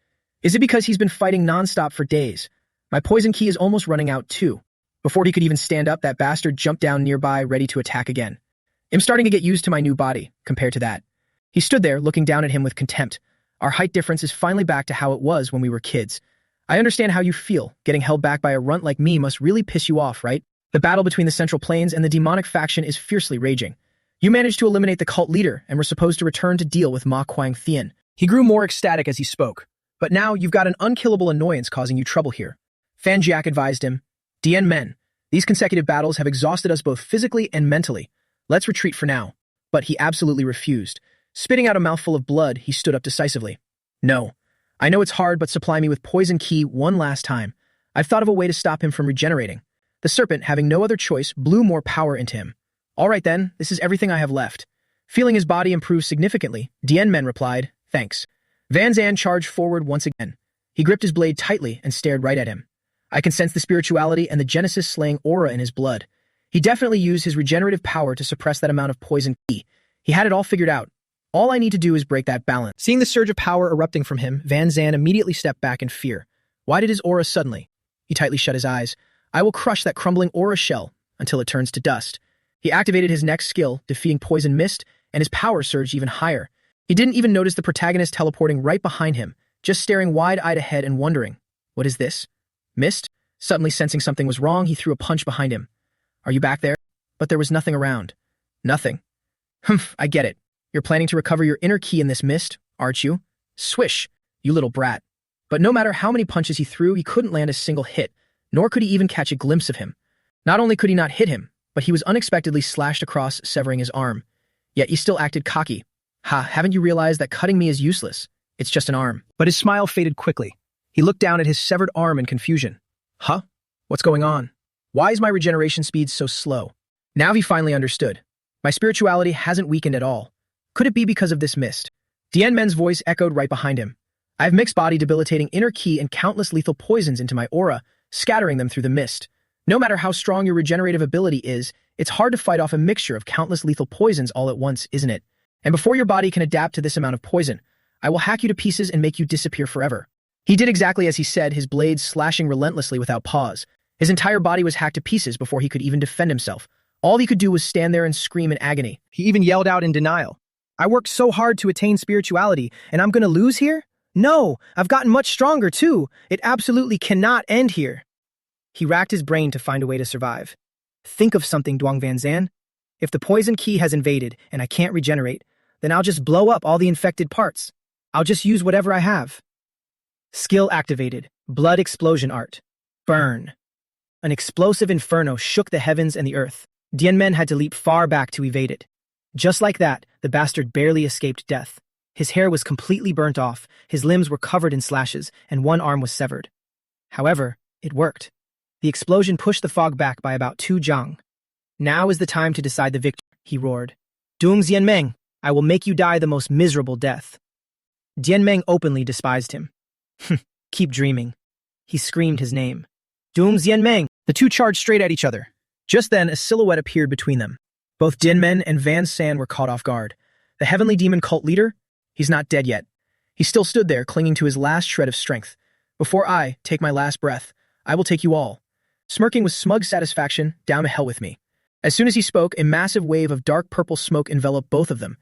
Is it because he's been fighting non-stop for days? My poison key is almost running out too. Before he could even stand up, that bastard jumped down nearby, ready to attack again. I'm starting to get used to my new body, compared to that. He stood there, looking down at him with contempt. Our height difference is finally back to how it was when we were kids. I understand how you feel. Getting held back by a runt like me must really piss you off, right? The battle between the Central Plains and the demonic faction is fiercely raging. You managed to eliminate the cult leader and were supposed to return to deal with Ma Kuang-Thien. He grew more ecstatic as he spoke. But now you've got an unkillable annoyance causing you trouble here. Than-jiak advised him. Dian Men, these consecutive battles have exhausted us both physically and mentally. Let's retreat for now. But he absolutely refused. Spitting out a mouthful of blood, he stood up decisively. No. I know it's hard, but supply me with poison key one last time. I've thought of a way to stop him from regenerating. The serpent, having no other choice, blew more power into him. All right then, this is everything I have left. Feeling his body improve significantly, Dian Men replied, thanks. Van Zan charged forward once again. He gripped his blade tightly and stared right at him. I can sense the spirituality and the Genesis-slaying aura in his blood. He definitely used his regenerative power to suppress that amount of poison key. He had it all figured out. All I need to do is break that balance. Seeing the surge of power erupting from him, Van Zan immediately stepped back in fear. Why did his aura suddenly? He tightly shut his eyes. I will crush that crumbling aura shell until it turns to dust. He activated his next skill, defeating poison mist, and his power surged even higher. He didn't even notice the protagonist teleporting right behind him, just staring wide-eyed ahead and wondering, what is this? Mist? Suddenly sensing something was wrong, he threw a punch behind him. Are you back there? But there was nothing around. Nothing. Humph, I get it. You're planning to recover your inner key in this mist, aren't you? Swish, you little brat. But no matter how many punches he threw, he couldn't land a single hit, nor could he even catch a glimpse of him. Not only could he not hit him, but he was unexpectedly slashed across, severing his arm. Yet he still acted cocky. Ha, haven't you realized that cutting me is useless? It's just an arm. But his smile faded quickly. He looked down at his severed arm in confusion. Huh? What's going on? Why is my regeneration speed so slow? Now he finally understood. My spirituality hasn't weakened at all. Could it be because of this mist? Dian Men's voice echoed right behind him. I have mixed body debilitating inner key and countless lethal poisons into my aura, scattering them through the mist. No matter how strong your regenerative ability is, it's hard to fight off a mixture of countless lethal poisons all at once, isn't it? And before your body can adapt to this amount of poison, I will hack you to pieces and make you disappear forever. He did exactly as he said, his blades slashing relentlessly without pause. His entire body was hacked to pieces before he could even defend himself. All he could do was stand there and scream in agony. He even yelled out in denial. I worked so hard to attain spirituality, and I'm gonna lose here? No, I've gotten much stronger too. It absolutely cannot end here. He racked his brain to find a way to survive. Think of something, Duong Van Zan. If the poison key has invaded and I can't regenerate, then I'll just blow up all the infected parts. I'll just use whatever I have. Skill activated. Blood explosion art. Burn. An explosive inferno shook the heavens and the earth. Dian Men had to leap far back to evade it. Just like that, the bastard barely escaped death. His hair was completely burnt off, his limbs were covered in slashes, and one arm was severed. However, it worked. The explosion pushed the fog back by about 2 zhang. Now is the time to decide the victor, he roared. Dung Xianmeng, I will make you die the most miserable death. Dian Meng openly despised him. Keep dreaming. He screamed his name. Dung Xianmeng. The two charged straight at each other. Just then, a silhouette appeared between them. Both Dian Men and Van San were caught off guard. The heavenly demon cult leader? He's not dead yet. He still stood there, clinging to his last shred of strength. Before I take my last breath, I will take you all. Smirking with smug satisfaction, down to hell with me. As soon as he spoke, a massive wave of dark purple smoke enveloped both of them.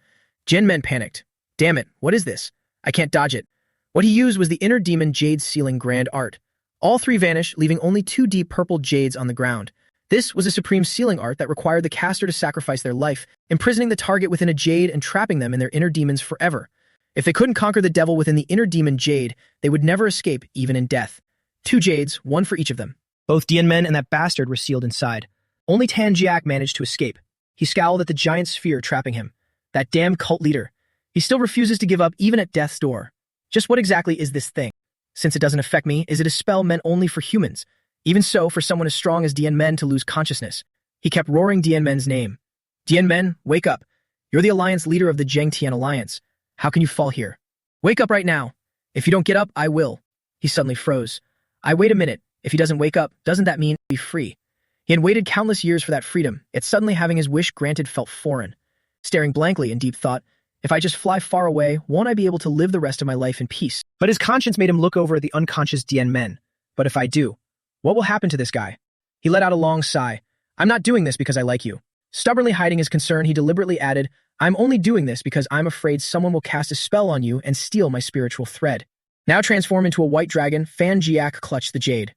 Dian Men panicked. Damn it, what is this? I can't dodge it. What he used was the inner demon jade sealing grand art. All three vanished, leaving only 2 deep purple jades on the ground. This was a supreme sealing art that required the caster to sacrifice their life, imprisoning the target within a jade and trapping them in their inner demons forever. If they couldn't conquer the devil within the inner demon jade, they would never escape, even in death. 2 jades, 1 for each of them. Both Dian Men and that bastard were sealed inside. Only Than-jiak managed to escape. He scowled at the giant sphere trapping him. That damn cult leader. He still refuses to give up even at death's door. Just what exactly is this thing? Since it doesn't affect me, is it a spell meant only for humans? Even so, for someone as strong as Dian Men to lose consciousness, he kept roaring Dian Men's name. Dian Men, wake up. You're the alliance leader of the Zhengtian alliance. How can you fall here? Wake up right now. If you don't get up, I will. He suddenly froze. Wait a minute. If he doesn't wake up, doesn't that mean he'll be free? He had waited countless years for that freedom, yet suddenly having his wish granted felt foreign. Staring blankly in deep thought, if I just fly far away, won't I be able to live the rest of my life in peace? But his conscience made him look over at the unconscious Dian Men. But if I do, what will happen to this guy? He let out a long sigh. I'm not doing this because I like you. Stubbornly hiding his concern, he deliberately added, I'm only doing this because I'm afraid someone will cast a spell on you and steal my spiritual thread. Now transformed into a white dragon, Fan Jiak clutched the jade.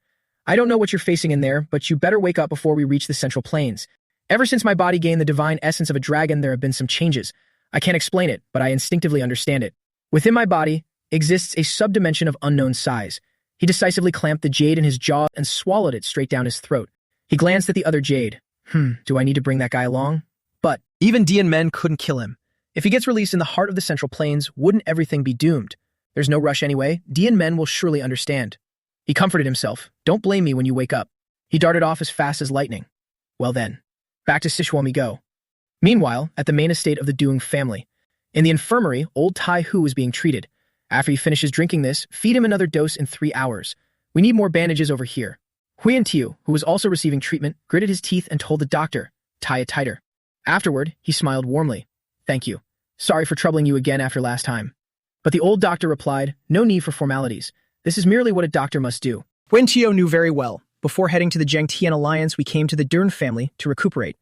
I don't know what you're facing in there, but you better wake up before we reach the central plains. Ever since my body gained the divine essence of a dragon, there have been some changes. I can't explain it, but I instinctively understand it. Within my body exists a subdimension of unknown size. He decisively clamped the jade in his jaw and swallowed it straight down his throat. He glanced at the other jade. Do I need to bring that guy along? But even Dian Men couldn't kill him. If he gets released in the heart of the Central Plains, wouldn't everything be doomed? There's no rush anyway. Dian Men will surely understand. He comforted himself. Don't blame me when you wake up. He darted off as fast as lightning. Well then, back to Sichuan we go. Meanwhile, at the main estate of the Doong family, in the infirmary, old Tai Hu was being treated. After he finishes drinking this, feed him another dose in 3 hours. We need more bandages over here. Huiyan Tiu, who was also receiving treatment, gritted his teeth and told the doctor, tie it tighter. Afterward, he smiled warmly. Thank you. Sorry for troubling you again after last time. But the old doctor replied, no need for formalities. This is merely what a doctor must do. Huiyan Tiu knew very well. Before heading to the Zhengtian alliance, we came to the Dern family to recuperate.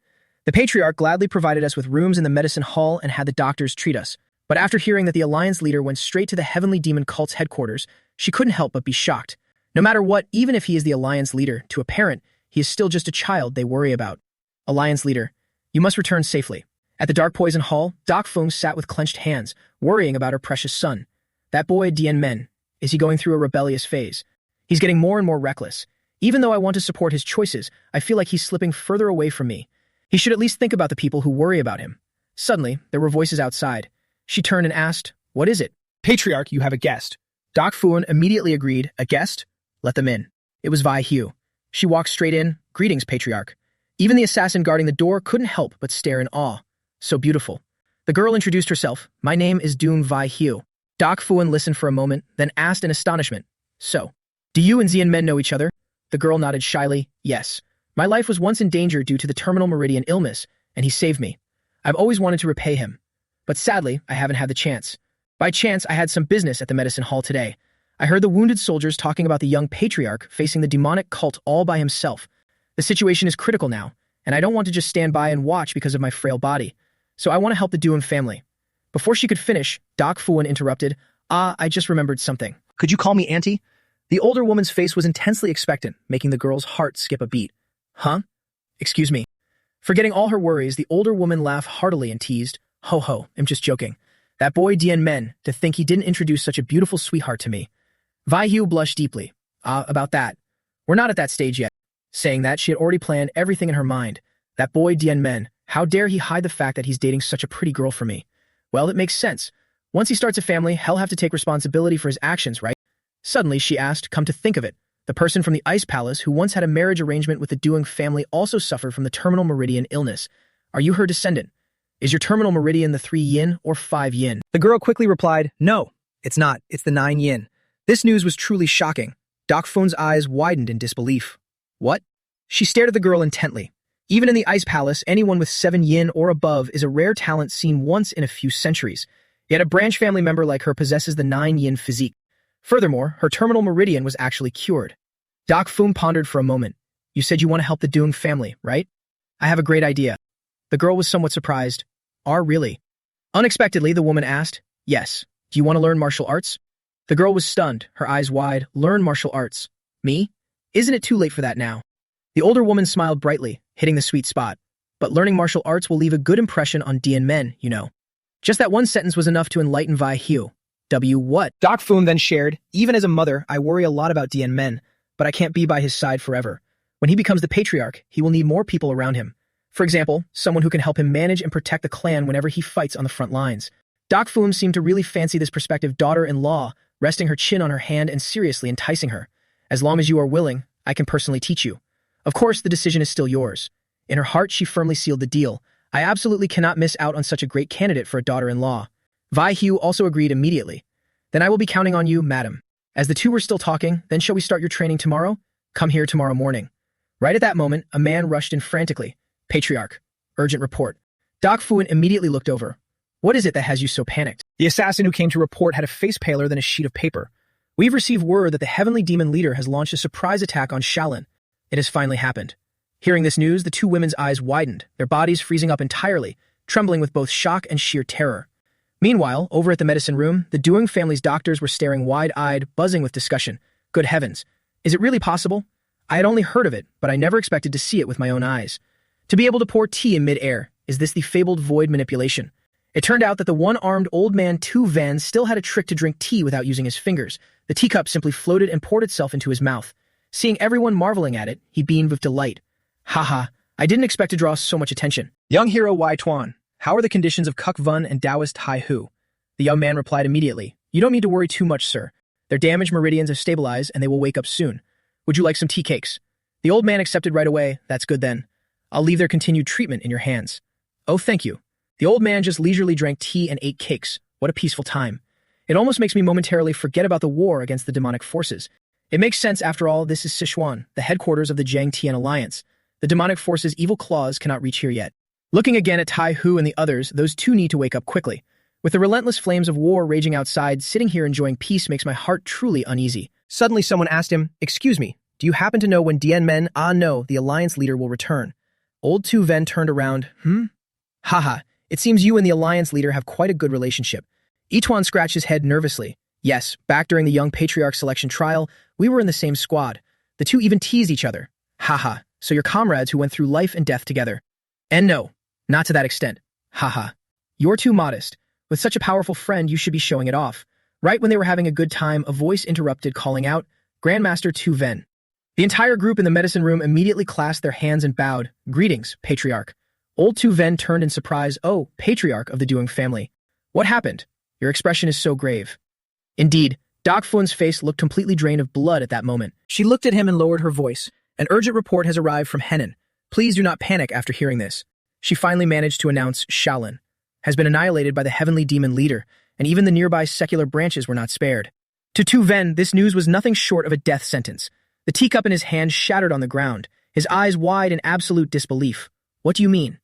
The patriarch gladly provided us with rooms in the medicine hall and had the doctors treat us. But after hearing that the alliance leader went straight to the heavenly demon cult's headquarters, she couldn't help but be shocked. No matter what, even if he is the alliance leader, to a parent, he is still just a child they worry about. Alliance leader, you must return safely. At the dark poison hall, Doc Fung sat with clenched hands, worrying about her precious son. That boy, Dian Men, is he going through a rebellious phase? He's getting more and more reckless. Even though I want to support his choices, I feel like he's slipping further away from me. He should at least think about the people who worry about him. Suddenly, there were voices outside. She turned and asked, what is it? Patriarch, you have a guest. Doc Fung immediately agreed, a guest? Let them in. It was Vi Hu. She walked straight in. Greetings, Patriarch. Even the assassin guarding the door couldn't help but stare in awe. So beautiful. The girl introduced herself. My name is Doom Vi Hu. Doc Fung listened for a moment, then asked in astonishment. So, do you and Xian Men know each other? The girl nodded shyly. Yes. My life was once in danger due to the terminal meridian illness, and he saved me. I've always wanted to repay him. But sadly, I haven't had the chance. By chance, I had some business at the medicine hall today. I heard the wounded soldiers talking about the young patriarch facing the demonic cult all by himself. The situation is critical now, and I don't want to just stand by and watch because of my frail body. So I want to help the Doom family. Before she could finish, Doc Fung interrupted. I just remembered something. Could you call me Auntie? The older woman's face was intensely expectant, making the girl's heart skip a beat. Huh? Excuse me. Forgetting all her worries, the older woman laughed heartily and teased. Ho ho, I'm just joking. That boy Dian Men, to think he didn't introduce such a beautiful sweetheart to me. Vi Hu blushed deeply. About that. We're not at that stage yet. Saying that, she had already planned everything in her mind. That boy Dian Men, how dare he hide the fact that he's dating such a pretty girl from me? Well, it makes sense. Once he starts a family, he'll have to take responsibility for his actions, right? Suddenly, she asked, come to think of it, the person from the Ice Palace who once had a marriage arrangement with the Doong family also suffered from the terminal meridian illness. Are you her descendant? Is your terminal meridian the 3 yin or 5 yin? The girl quickly replied, no, it's not. It's the 9 yin. This news was truly shocking. Doc Fung's eyes widened in disbelief. What? She stared at the girl intently. Even in the Ice Palace, anyone with 7 yin or above is a rare talent seen once in a few centuries. Yet a branch family member like her possesses the 9 yin physique. Furthermore, her terminal meridian was actually cured. Doc Fung pondered for a moment. You said you want to help the Doong family, right? I have a great idea. The girl was somewhat surprised. Really? Unexpectedly, the woman asked, yes. Do you want to learn martial arts? The girl was stunned, her eyes wide. Learn martial arts. Me? Isn't it too late for that now? The older woman smiled brightly, hitting the sweet spot. But learning martial arts will leave a good impression on Dian Men, you know. Just that one sentence was enough to enlighten Vi Hu. What? Doc Fung then shared, even as a mother, I worry a lot about Dian Men, but I can't be by his side forever. When he becomes the patriarch, he will need more people around him. For example, someone who can help him manage and protect the clan whenever he fights on the front lines. Doc Fung seemed to really fancy this prospective daughter-in-law, resting her chin on her hand and seriously enticing her. As long as you are willing, I can personally teach you. Of course, the decision is still yours. In her heart, she firmly sealed the deal. I absolutely cannot miss out on such a great candidate for a daughter-in-law. Vi Hugh also agreed immediately. Then I will be counting on you, madam. As the two were still talking, then shall we start your training tomorrow? Come here tomorrow morning. Right at that moment, a man rushed in frantically. Patriarch. Urgent report. Doc Fuan immediately looked over. What is it that has you so panicked? The assassin who came to report had a face paler than a sheet of paper. We've received word that the heavenly demon leader has launched a surprise attack on Shaolin. It has finally happened. Hearing this news, the two women's eyes widened, their bodies freezing up entirely, trembling with both shock and sheer terror. Meanwhile, over at the medicine room, the Doing family's doctors were staring wide-eyed, buzzing with discussion. Good heavens. Is it really possible? I had only heard of it, but I never expected to see it with my own eyes. To be able to pour tea in mid-air, is this the fabled void manipulation? It turned out that the one-armed old man Tu Van still had a trick to drink tea without using his fingers. The teacup simply floated and poured itself into his mouth. Seeing everyone marveling at it, he beamed with delight. Haha, I didn't expect to draw so much attention. Young hero Wai Tuan, how are the conditions of Kuk Vun and Taoist Hai Hu? The young man replied immediately. You don't need to worry too much, sir. Their damaged meridians have stabilized and they will wake up soon. Would you like some tea cakes? The old man accepted right away. That's good then. I'll leave their continued treatment in your hands. Oh, thank you. The old man just leisurely drank tea and ate cakes. What a peaceful time. It almost makes me momentarily forget about the war against the demonic forces. It makes sense, after all, this is Sichuan, the headquarters of the Jiang Tian Alliance. The demonic forces' evil claws cannot reach here yet. Looking again at Tai Hu and the others, those two need to wake up quickly. With the relentless flames of war raging outside, sitting here enjoying peace makes my heart truly uneasy. Suddenly someone asked him, "Excuse me, do you happen to know when Dian Men, no, the Alliance leader will return?" Old Tu Ven turned around. Haha, it seems you and the Alliance leader have quite a good relationship. Yituan scratched his head nervously. Yes, back during the young patriarch selection trial, we were in the same squad. The two even teased each other. Haha, so you're comrades who went through life and death together. And no, not to that extent. Haha, you're too modest. With such a powerful friend, you should be showing it off. Right when they were having a good time, a voice interrupted, calling out, Grandmaster Tu Ven. The entire group in the medicine room immediately clasped their hands and bowed. Greetings, Patriarch. Old Tu Ven turned in surprise. Oh, Patriarch of the Doing family. What happened? Your expression is so grave. Indeed, Doc Fun's face looked completely drained of blood at that moment. She looked at him and lowered her voice. An urgent report has arrived from Henan. Please do not panic after hearing this. She finally managed to announce Shaolin has been annihilated by the heavenly demon leader, and even the nearby secular branches were not spared. To Tu Ven, this news was nothing short of a death sentence. The teacup in his hand shattered on the ground, his eyes wide in absolute disbelief. What do you mean?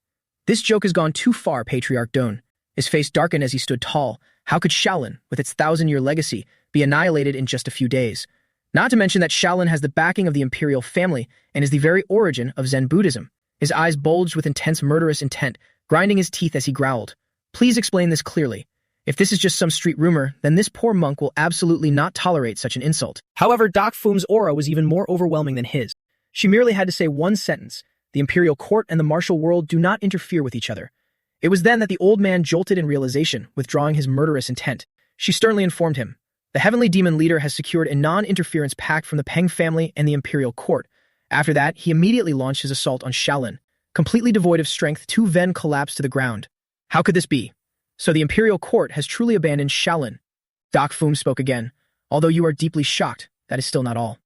This joke has gone too far, Patriarch Doan. His face darkened as he stood tall. How could Shaolin, with its 1,000-year legacy, be annihilated in just a few days? Not to mention that Shaolin has the backing of the imperial family and is the very origin of Zen Buddhism. His eyes bulged with intense murderous intent, grinding his teeth as he growled. Please explain this clearly. If this is just some street rumor, then this poor monk will absolutely not tolerate such an insult. However, Doc Fum's aura was even more overwhelming than his. She merely had to say one sentence. The imperial court and the martial world do not interfere with each other. It was then that the old man jolted in realization, withdrawing his murderous intent. She sternly informed him. The heavenly demon leader has secured a non-interference pact from the Peng family and the imperial court. After that, he immediately launched his assault on Shaolin. Completely devoid of strength, Tu Ven collapsed to the ground. How could this be? So the imperial court has truly abandoned Shaolin. Doc Fum spoke again. Although you are deeply shocked, that is still not all.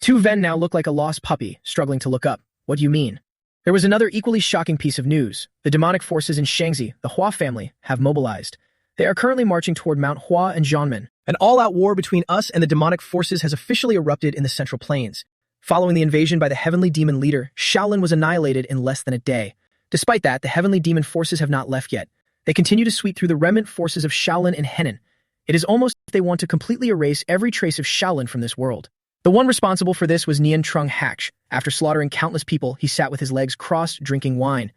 Tu Ven now looked like a lost puppy, struggling to look up. What do you mean? There was another equally shocking piece of news. The demonic forces in Shangzi, the Hua family, have mobilized. They are currently marching toward Mount Hua and Jianmen. An all-out war between us and the demonic forces has officially erupted in the Central Plains. Following the invasion by the heavenly demon leader, Shaolin was annihilated in less than a day. Despite that, the heavenly demon forces have not left yet. They continue to sweep through the remnant forces of Shaolin and Henan. It is almost as if they want to completely erase every trace of Shaolin from this world. The one responsible for this was Nian Trung Hatch. After slaughtering countless people, he sat with his legs crossed, drinking wine.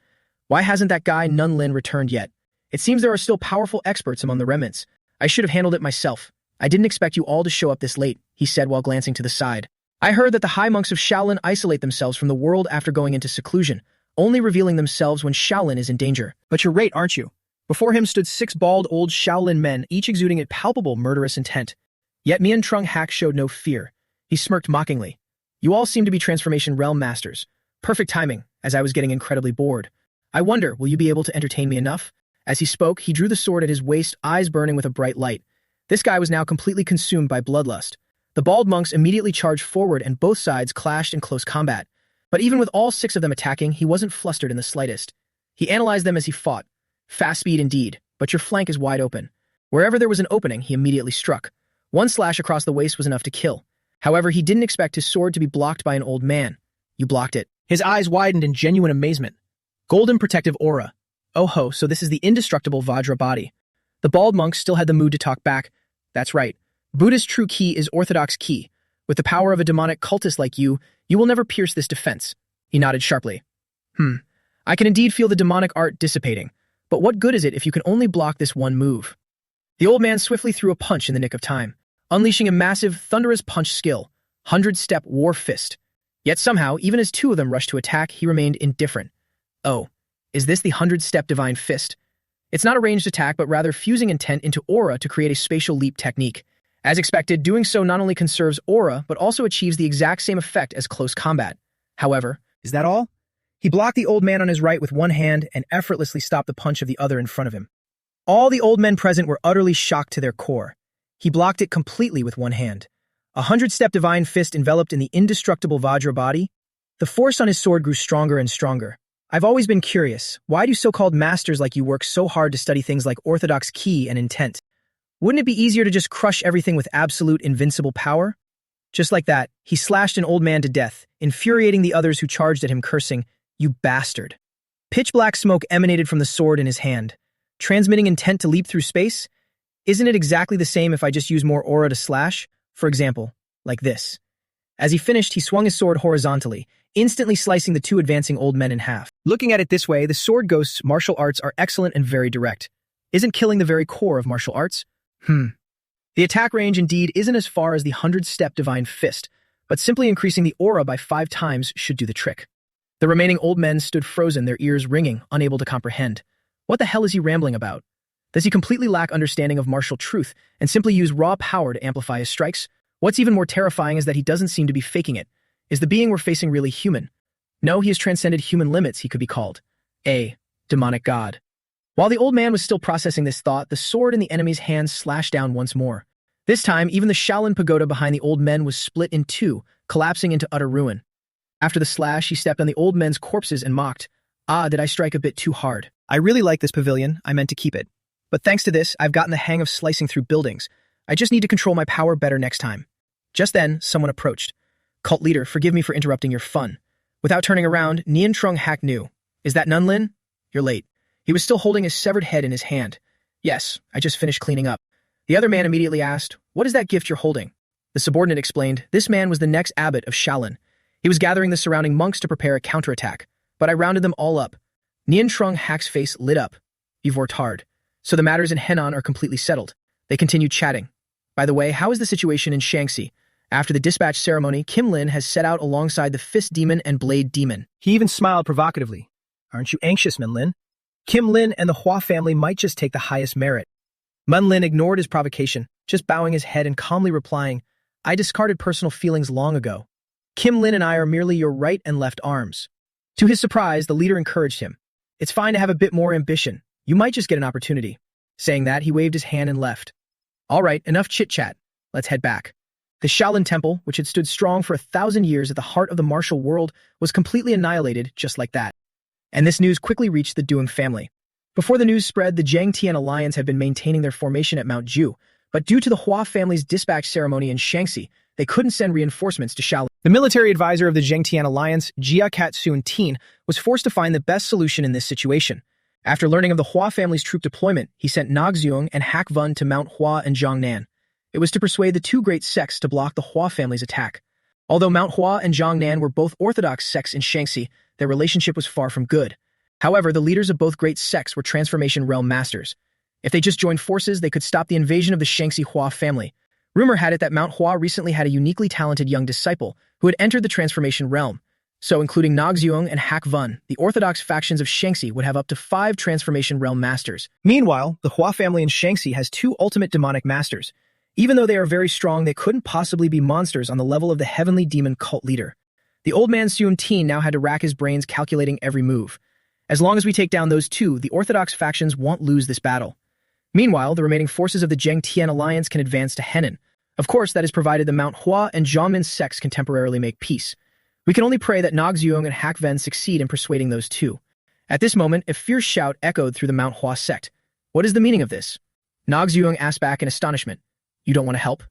Why hasn't that guy Nun Lin returned yet? It seems there are still powerful experts among the remnants. I should have handled it myself. I didn't expect you all to show up this late, he said while glancing to the side. I heard that the high monks of Shaolin isolate themselves from the world after going into seclusion, only revealing themselves when Shaolin is in danger. But you're right, aren't you? Before him stood 6 bald old Shaolin men, each exuding a palpable murderous intent. Yet Mian Trung Hak showed no fear. He smirked mockingly. You all seem to be Transformation Realm Masters. Perfect timing, as I was getting incredibly bored. I wonder, will you be able to entertain me enough? As he spoke, he drew the sword at his waist, eyes burning with a bright light. This guy was now completely consumed by bloodlust. The bald monks immediately charged forward and both sides clashed in close combat. But even with all 6 of them attacking, he wasn't flustered in the slightest. He analyzed them as he fought. Fast speed indeed, but your flank is wide open. Wherever there was an opening, he immediately struck. 1 slash across the waist was enough to kill. However, he didn't expect his sword to be blocked by an old man. You blocked it. His eyes widened in genuine amazement. Golden protective aura. Oh ho, so this is the indestructible Vajra body. The bald monk still had the mood to talk back. That's right. Buddha's true key is orthodox key. With the power of a demonic cultist like you will never pierce this defense. He nodded sharply. I can indeed feel the demonic art dissipating. But what good is it if you can only block this one move? The old man swiftly threw a punch in the nick of time, unleashing a massive, thunderous punch skill, 100-step war fist. Yet somehow, even as 2 of them rushed to attack, he remained indifferent. Oh, is this the 100-step divine fist? It's not a ranged attack, but rather fusing intent into aura to create a spatial leap technique. As expected, doing so not only conserves aura, but also achieves the exact same effect as close combat. However, Is that all? He blocked the old man on his right with one hand and effortlessly stopped the punch of the other in front of him. All the old men present were utterly shocked to their core. He blocked it completely with one hand. A 100-step divine fist enveloped in the indestructible Vajra body. The force on his sword grew stronger and stronger. I've always been curious, why do so-called masters like you work so hard to study things like orthodox key and intent? Wouldn't it be easier to just crush everything with absolute invincible power? Just like that, he slashed an old man to death, infuriating the others who charged at him, cursing, "You bastard." Pitch-black smoke emanated from the sword in his hand. Transmitting intent to leap through space? Isn't it exactly the same if I just use more aura to slash? For example, like this. As he finished, he swung his sword horizontally, instantly slicing the 2 advancing old men in half. Looking at it this way, the sword ghost's martial arts are excellent and very direct. Isn't killing the very core of martial arts? The attack range indeed isn't as far as the 100-step divine fist, but simply increasing the aura by 5 times should do the trick. The remaining old men stood frozen, their ears ringing, unable to comprehend. What the hell is he rambling about? Does he completely lack understanding of martial truth and simply use raw power to amplify his strikes? What's even more terrifying is that he doesn't seem to be faking it. Is the being we're facing really human? No, he has transcended human limits, he could be called. A demonic god. While the old man was still processing this thought, the sword in the enemy's hand slashed down once more. This time, even the Shaolin pagoda behind the old men was split in 2, collapsing into utter ruin. After the slash, he stepped on the old men's corpses and mocked, "Ah, did I strike a bit too hard? I really like this pavilion, I meant to keep it. But thanks to this, I've gotten the hang of slicing through buildings. I just need to control my power better next time." Just then, someone approached. "Cult leader, forgive me for interrupting your fun." Without turning around, Nian Trung Hak knew. "Is that Nunlin? You're late." He was still holding his severed head in his hand. "Yes, I just finished cleaning up." The other man immediately asked, "What is that gift you're holding?" The subordinate explained, "This man was the next abbot of Shaolin. He was gathering the surrounding monks to prepare a counterattack, but I rounded them all up." Nian Trung Hak's face lit up. "You've worked hard. So the matters in Henan are completely settled." They continued chatting. "By the way, how is the situation in Shaanxi? After the dispatch ceremony, Kim Lin has set out alongside the Fist Demon and Blade Demon." He even smiled provocatively. "Aren't you anxious, Min Lin? Kim Lin and the Hua family might just take the highest merit." Min Lin ignored his provocation, just bowing his head and calmly replying, "I discarded personal feelings long ago. Kim Lin and I are merely your right and left arms." To his surprise, the leader encouraged him. "It's fine to have a bit more ambition. You might just get an opportunity." Saying that, he waved his hand and left. "All right, enough chit-chat. Let's head back." The Shaolin Temple, which had stood strong for 1,000 years at the heart of the martial world, was completely annihilated just like that. And this news quickly reached the Duong family. Before the news spread, the Zhangtian alliance had been maintaining their formation at Mount Ju, but due to the Hua family's dispatch ceremony in Shaanxi, they couldn't send reinforcements to Shaolin. The military advisor of the Zhangtian alliance, Jia Katsun Tin, was forced to find the best solution in this situation. After learning of the Hua family's troop deployment, he sent Nagziung and Hak Vun to Mount Hua and Zhongnan. It was to persuade the 2 great sects to block the Hua family's attack. Although Mount Hua and Zhongnan were both orthodox sects in Shaanxi, their relationship was far from good. However, the leaders of both great sects were Transformation Realm masters. If they just joined forces, they could stop the invasion of the Shaanxi Hua family. Rumor had it that Mount Hua recently had a uniquely talented young disciple who had entered the Transformation Realm. So, including Nagziung and Hak Vun, the orthodox factions of Shaanxi would have up to 5 Transformation Realm masters. Meanwhile, the Hua family in Shaanxi has 2 ultimate demonic masters. Even though they are very strong, they couldn't possibly be monsters on the level of the heavenly demon cult leader. The old man Sun Tin now had to rack his brains calculating every move. As long as we take down those 2, the orthodox factions won't lose this battle. Meanwhile, the remaining forces of the Zhangtian alliance can advance to Henan. Of course, that is provided the Manhwa and Zhongmin sects can temporarily make peace. We can only pray that Nogzuyong and Hak Ven succeed in persuading those two. At this moment, a fierce shout echoed through the Manhwa sect. What is the meaning of this? Nogzuyong asked back in astonishment. You don't want to help?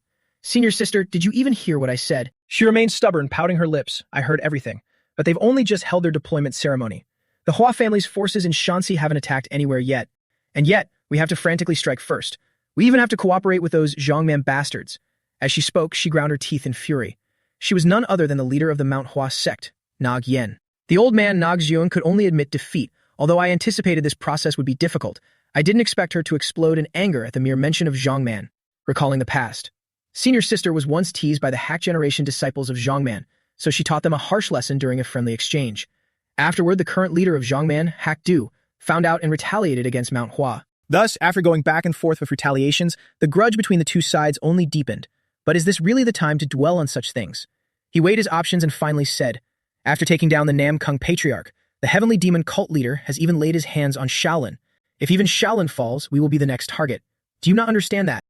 Senior sister, did you even hear what I said? She remained stubborn, pouting her lips. I heard everything. But they've only just held their deployment ceremony. The Hua family's forces in Shanxi haven't attacked anywhere yet. And yet, we have to frantically strike first. We even have to cooperate with those Zhongman bastards. As she spoke, she ground her teeth in fury. She was none other than the leader of the Manhwa sect, Nog Yen. The old man Nogzuyong could only admit defeat. Although I anticipated this process would be difficult, I didn't expect her to explode in anger at the mere mention of Zhongman. Recalling the past. Senior sister was once teased by the Hack generation disciples of Zhongman, so she taught them a harsh lesson during a friendly exchange. Afterward, the current leader of Zhongman, Hak Du, found out and retaliated against Mount Hua. Thus, after going back and forth with retaliations, the grudge between the two sides only deepened. But is this really the time to dwell on such things? He weighed his options and finally said, after taking down the Namkung Patriarch, the heavenly demon cult leader has even laid his hands on Shaolin. If even Shaolin falls, we will be the next target. Do you not understand that?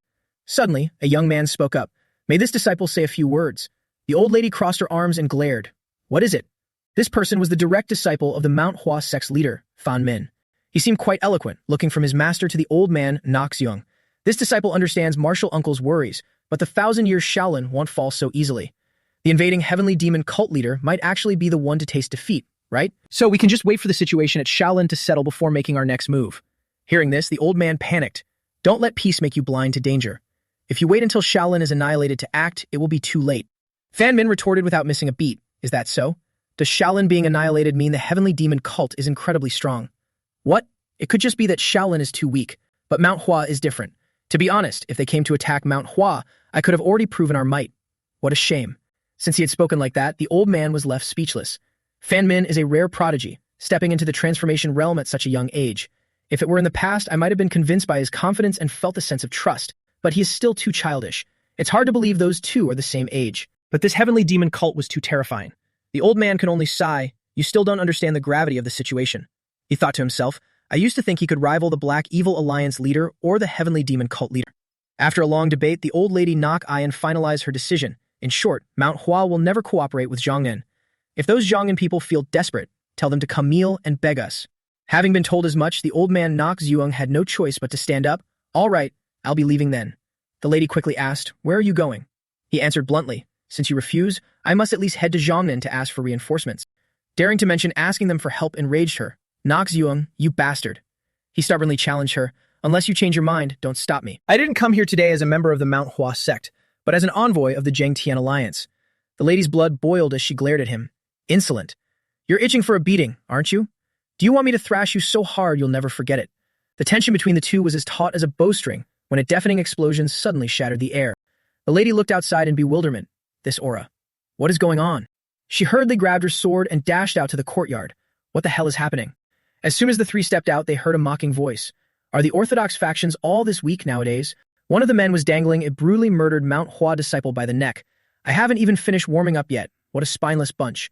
Suddenly, a young man spoke up. May this disciple say a few words. The old lady crossed her arms and glared. What is it? This person was the direct disciple of the Mount Hua sect's leader, Fan Min. He seemed quite eloquent, looking from his master to the old man, Nogzuyong. This disciple understands martial uncle's worries, but the 1,000-year Shaolin won't fall so easily. The invading heavenly demon cult leader might actually be the one to taste defeat, right? So we can just wait for the situation at Shaolin to settle before making our next move. Hearing this, the old man panicked. Don't let peace make you blind to danger. If you wait until Shaolin is annihilated to act, it will be too late. Fan Min retorted without missing a beat. Is that so? Does Shaolin being annihilated mean the heavenly demon cult is incredibly strong? What? It could just be that Shaolin is too weak, but Mount Hua is different. To be honest, if they came to attack Mount Hua, I could have already proven our might. What a shame. Since he had spoken like that, the old man was left speechless. Fan Min is a rare prodigy, stepping into the transformation realm at such a young age. If it were in the past, I might have been convinced by his confidence and felt a sense of trust, but he is still too childish. It's hard to believe those two are the same age. But this heavenly demon cult was too terrifying. The old man could only sigh. You still don't understand the gravity of the situation. He thought to himself, I used to think he could rival the Black Evil Alliance leader or the heavenly demon cult leader. After a long debate, the old lady Nok Ayan finalized her decision. In short, Mount Hua will never cooperate with Zhongnan. If those Zhongnan people feel desperate, tell them to come kneel and beg us. Having been told as much, the old man Nogzuyong had no choice but to stand up. All right, I'll be leaving then. The lady quickly asked, where are you going? He answered bluntly, since you refuse, I must at least head to Zhongnan to ask for reinforcements. Daring to mention asking them for help enraged her. Nogzuyong, you bastard. He stubbornly challenged her, unless you change your mind, don't stop me. I didn't come here today as a member of the Mount Hua sect, but as an envoy of the Zhengtian Alliance. The lady's blood boiled as she glared at him. Insolent. You're itching for a beating, aren't you? Do you want me to thrash you so hard you'll never forget it? The tension between the two was as taut as a bowstring when a deafening explosion suddenly shattered the air. The lady looked outside in bewilderment. This aura. What is going on? She hurriedly grabbed her sword and dashed out to the courtyard. What the hell is happening? As soon as the three stepped out, they heard a mocking voice. Are the Orthodox factions all this weak nowadays? One of the men was dangling a brutally murdered Mount Hua disciple by the neck. I haven't even finished warming up yet. What a spineless bunch.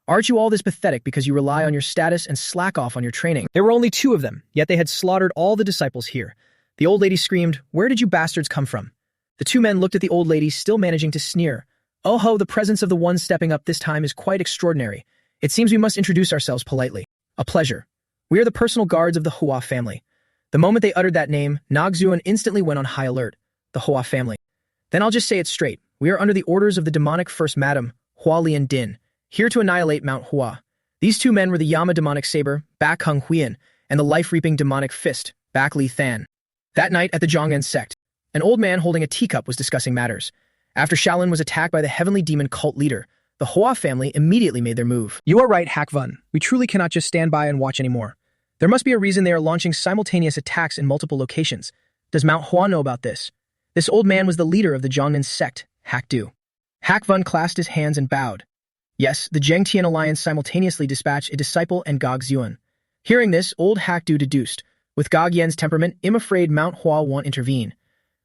Aren't you all this pathetic because you rely on your status and slack off on your training? There were only 2 of them, yet they had slaughtered all the disciples here. The old lady screamed, where did you bastards come from? The 2 men looked at the old lady, still managing to sneer. Oh ho, the presence of the one stepping up this time is quite extraordinary. It seems we must introduce ourselves politely. A pleasure. We are the personal guards of the Hua family. The moment they uttered that name, Nogzuyong instantly went on high alert. The Hua family. Then I'll just say it straight. We are under the orders of the demonic First Madam, Hua Lian Din, here to annihilate Mount Hua. These 2 men were the Yama demonic saber, Bak Hung Huiyan, and the life-reaping demonic fist, Bak Li Than. That night at the Zhongnan sect, an old man holding a teacup was discussing matters. After Shaolin was attacked by the heavenly demon cult leader, the Hua family immediately made their move. You are right, Hak Vun. We truly cannot just stand by and watch anymore. There must be a reason they are launching simultaneous attacks in multiple locations. Does Mount Hua know about this? This old man was the leader of the Zhongnan sect, Hak Du. Hak Vun clasped his hands and bowed. Yes, the Zhengtian Alliance simultaneously dispatched a disciple and Gogzyuan. Hearing this, old Hak Du deduced, with Gog Yen's temperament, I'm afraid Mount Hua won't intervene.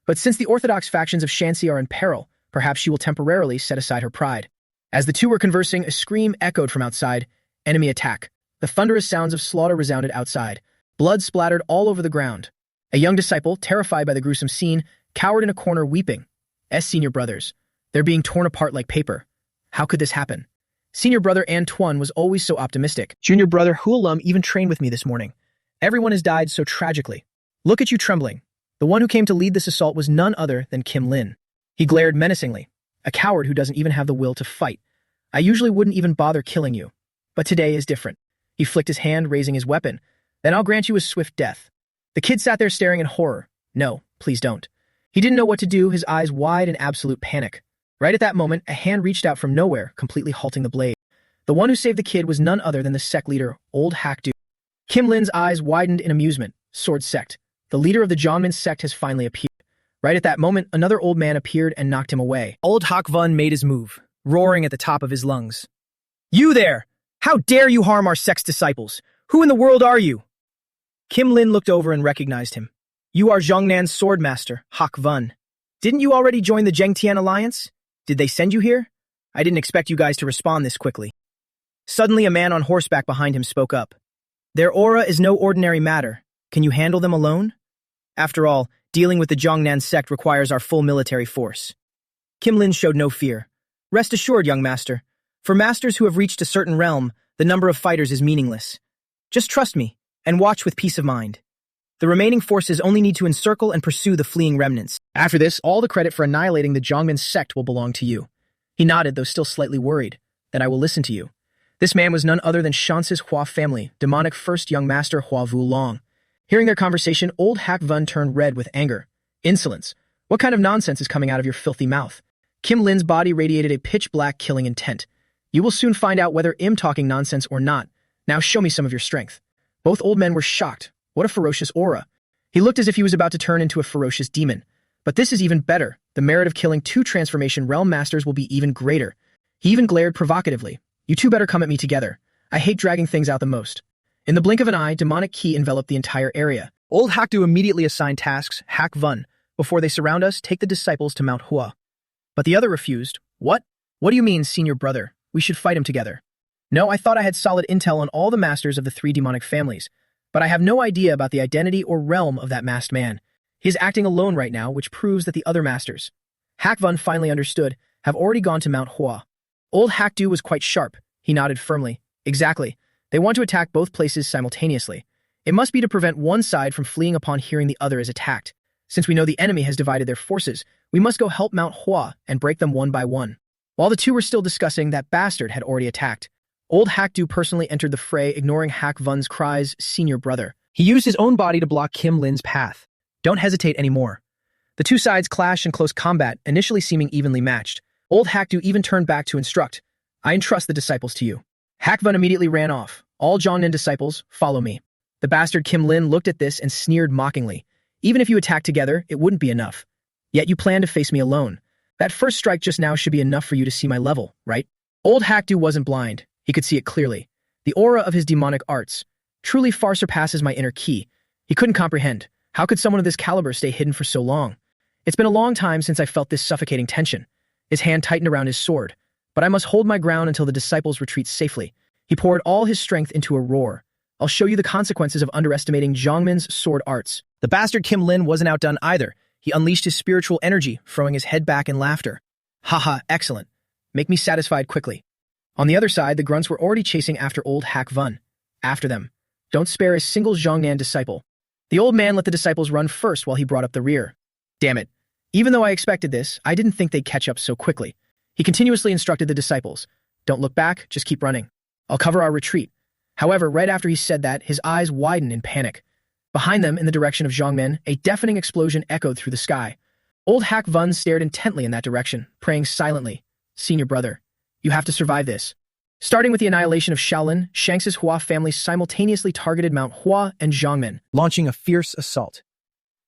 But since the orthodox factions of Shanxi are in peril, perhaps she will temporarily set aside her pride. As the 2 were conversing, a scream echoed from outside. Enemy attack. The thunderous sounds of slaughter resounded outside. Blood splattered all over the ground. A young disciple, terrified by the gruesome scene, cowered in a corner weeping. senior brothers. They're being torn apart like paper. How could this happen? Senior brother Antoine was always so optimistic. Junior brother Huolum even trained with me this morning. Everyone has died so tragically. Look at you trembling. The one who came to lead this assault was none other than Kim Lin. He glared menacingly. A coward who doesn't even have the will to fight. I usually wouldn't even bother killing you. But today is different. He flicked his hand, raising his weapon. Then I'll grant you a swift death. The kid sat there staring in horror. No, please don't. He didn't know what to do, his eyes wide in absolute panic. Right at that moment, a hand reached out from nowhere, completely halting the blade. The one who saved the kid was none other than the sect leader, Old Hakdu. Kim Lin's eyes widened in amusement. Sword sect. The leader of the Jongmin sect has finally appeared. Right at that moment, another old man appeared and knocked him away. Old Hakvun made his move, roaring at the top of his lungs. You there! How dare you harm our sect's disciples? Who in the world are you? Kim Lin looked over and recognized him. You are Zhongnan's sword master, Hakvun. Didn't you already join the Zhengtian alliance? Did they send you here? I didn't expect you guys to respond this quickly. Suddenly, a man on horseback behind him spoke up. Their aura is no ordinary matter. Can you handle them alone? After all, dealing with the Zhongnan sect requires our full military force. Kim Lin showed no fear. Rest assured, young master. For masters who have reached a certain realm, the number of fighters is meaningless. Just trust me, and watch with peace of mind. The remaining forces only need to encircle and pursue the fleeing remnants. After this, all the credit for annihilating the Zhongmin sect will belong to you. He nodded, though still slightly worried. Then I will listen to you. This man was none other than Shance's Hua family, demonic first young master Hua Wulong. Hearing their conversation, Old Hakvun turned red with anger. Insolence. What kind of nonsense is coming out of your filthy mouth? Kim Lin's body radiated a pitch-black killing intent. You will soon find out whether I'm talking nonsense or not. Now show me some of your strength. Both old men were shocked. What a ferocious aura. He looked as if he was about to turn into a ferocious demon. But this is even better. The merit of killing 2 transformation realm masters will be even greater. He even glared provocatively. You two better come at me together. I hate dragging things out the most. In the blink of an eye, demonic ki enveloped the entire area. Old Hakdu immediately assigned tasks, Hakvun. Before they surround us, take the disciples to Mount Hua. But the other refused. What? What do you mean, senior brother? We should fight him together. No, I thought I had solid intel on all the masters of the 3 demonic families. But I have no idea about the identity or realm of that masked man. He is acting alone right now, which proves that the other masters, Hakvun finally understood, have already gone to Mount Hua. Old Hakdu was quite sharp. He nodded firmly. Exactly. They want to attack both places simultaneously. It must be to prevent one side from fleeing upon hearing the other is attacked. Since we know the enemy has divided their forces, we must go help Mount Hua and break them one by one. While the two were still discussing, that bastard had already attacked. Old Hakdu personally entered the fray, ignoring Hakvun's cries, senior brother. He used his own body to block Kim Lin's path. Don't hesitate anymore. The two sides clashed in close combat, initially seeming evenly matched. Old Hakdu even turned back to instruct. I entrust the disciples to you. Hakvun immediately ran off. All Zhongnan disciples, follow me. The bastard Kim Lin looked at this and sneered mockingly. Even if you attack together, it wouldn't be enough. Yet you plan to face me alone. That first strike just now should be enough for you to see my level, right? Old Hakdu wasn't blind. He could see it clearly. The aura of his demonic arts truly far surpasses my inner ki. He couldn't comprehend. How could someone of this caliber stay hidden for so long? It's been a long time since I felt this suffocating tension. His hand tightened around his sword. But I must hold my ground until the disciples retreat safely. He poured all his strength into a roar. I'll show you the consequences of underestimating Zhongmin's sword arts. The bastard Kim Lin wasn't outdone either. He unleashed his spiritual energy, throwing his head back in laughter. Haha, excellent. Make me satisfied quickly. On the other side, the grunts were already chasing after old Hakvun. After them. Don't spare a single Zhongnan disciple. The old man let the disciples run first while he brought up the rear. Damn it. Even though I expected this, I didn't think they'd catch up so quickly. He continuously instructed the disciples. Don't look back, just keep running. I'll cover our retreat. However, right after he said that, his eyes widened in panic. Behind them, in the direction of Zhongmen, a deafening explosion echoed through the sky. Old Hakvun stared intently in that direction, praying silently. Senior brother, you have to survive this. Starting with the annihilation of Shaolin, Shanx's Hua family simultaneously targeted Mount Hua and Zhongmen, launching a fierce assault.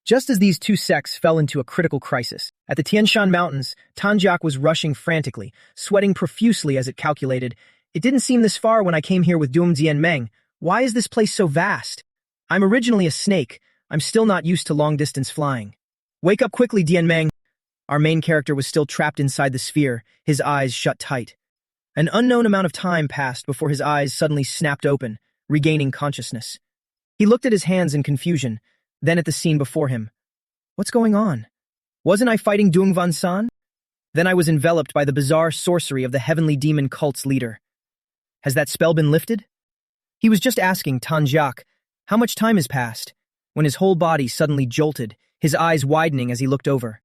Just as these two sects fell into a critical crisis, at the Tian Shan Mountains, Tanjiak was rushing frantically, sweating profusely as it calculated, it didn't seem this far when I came here with Dong Meng. Why is this place so vast? I'm originally a snake. I'm still not used to long-distance flying. Wake up quickly, Meng. Our main character was still trapped inside the sphere, his eyes shut tight. An unknown amount of time passed before his eyes suddenly snapped open, regaining consciousness. He looked at his hands in confusion, then at the scene before him. What's going on? Wasn't I fighting Dung Van San? Then I was enveloped by the bizarre sorcery of the heavenly demon cult's leader. Has that spell been lifted? He was just asking Tanjak how much time has passed, when his whole body suddenly jolted, his eyes widening as he looked over.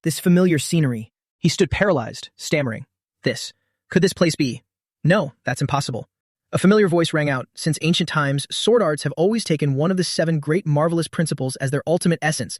This familiar scenery. He stood paralyzed, stammering. Could this place be? No, that's impossible. A familiar voice rang out. Since ancient times, sword arts have always taken one of the 7 great marvelous principles as their ultimate essence.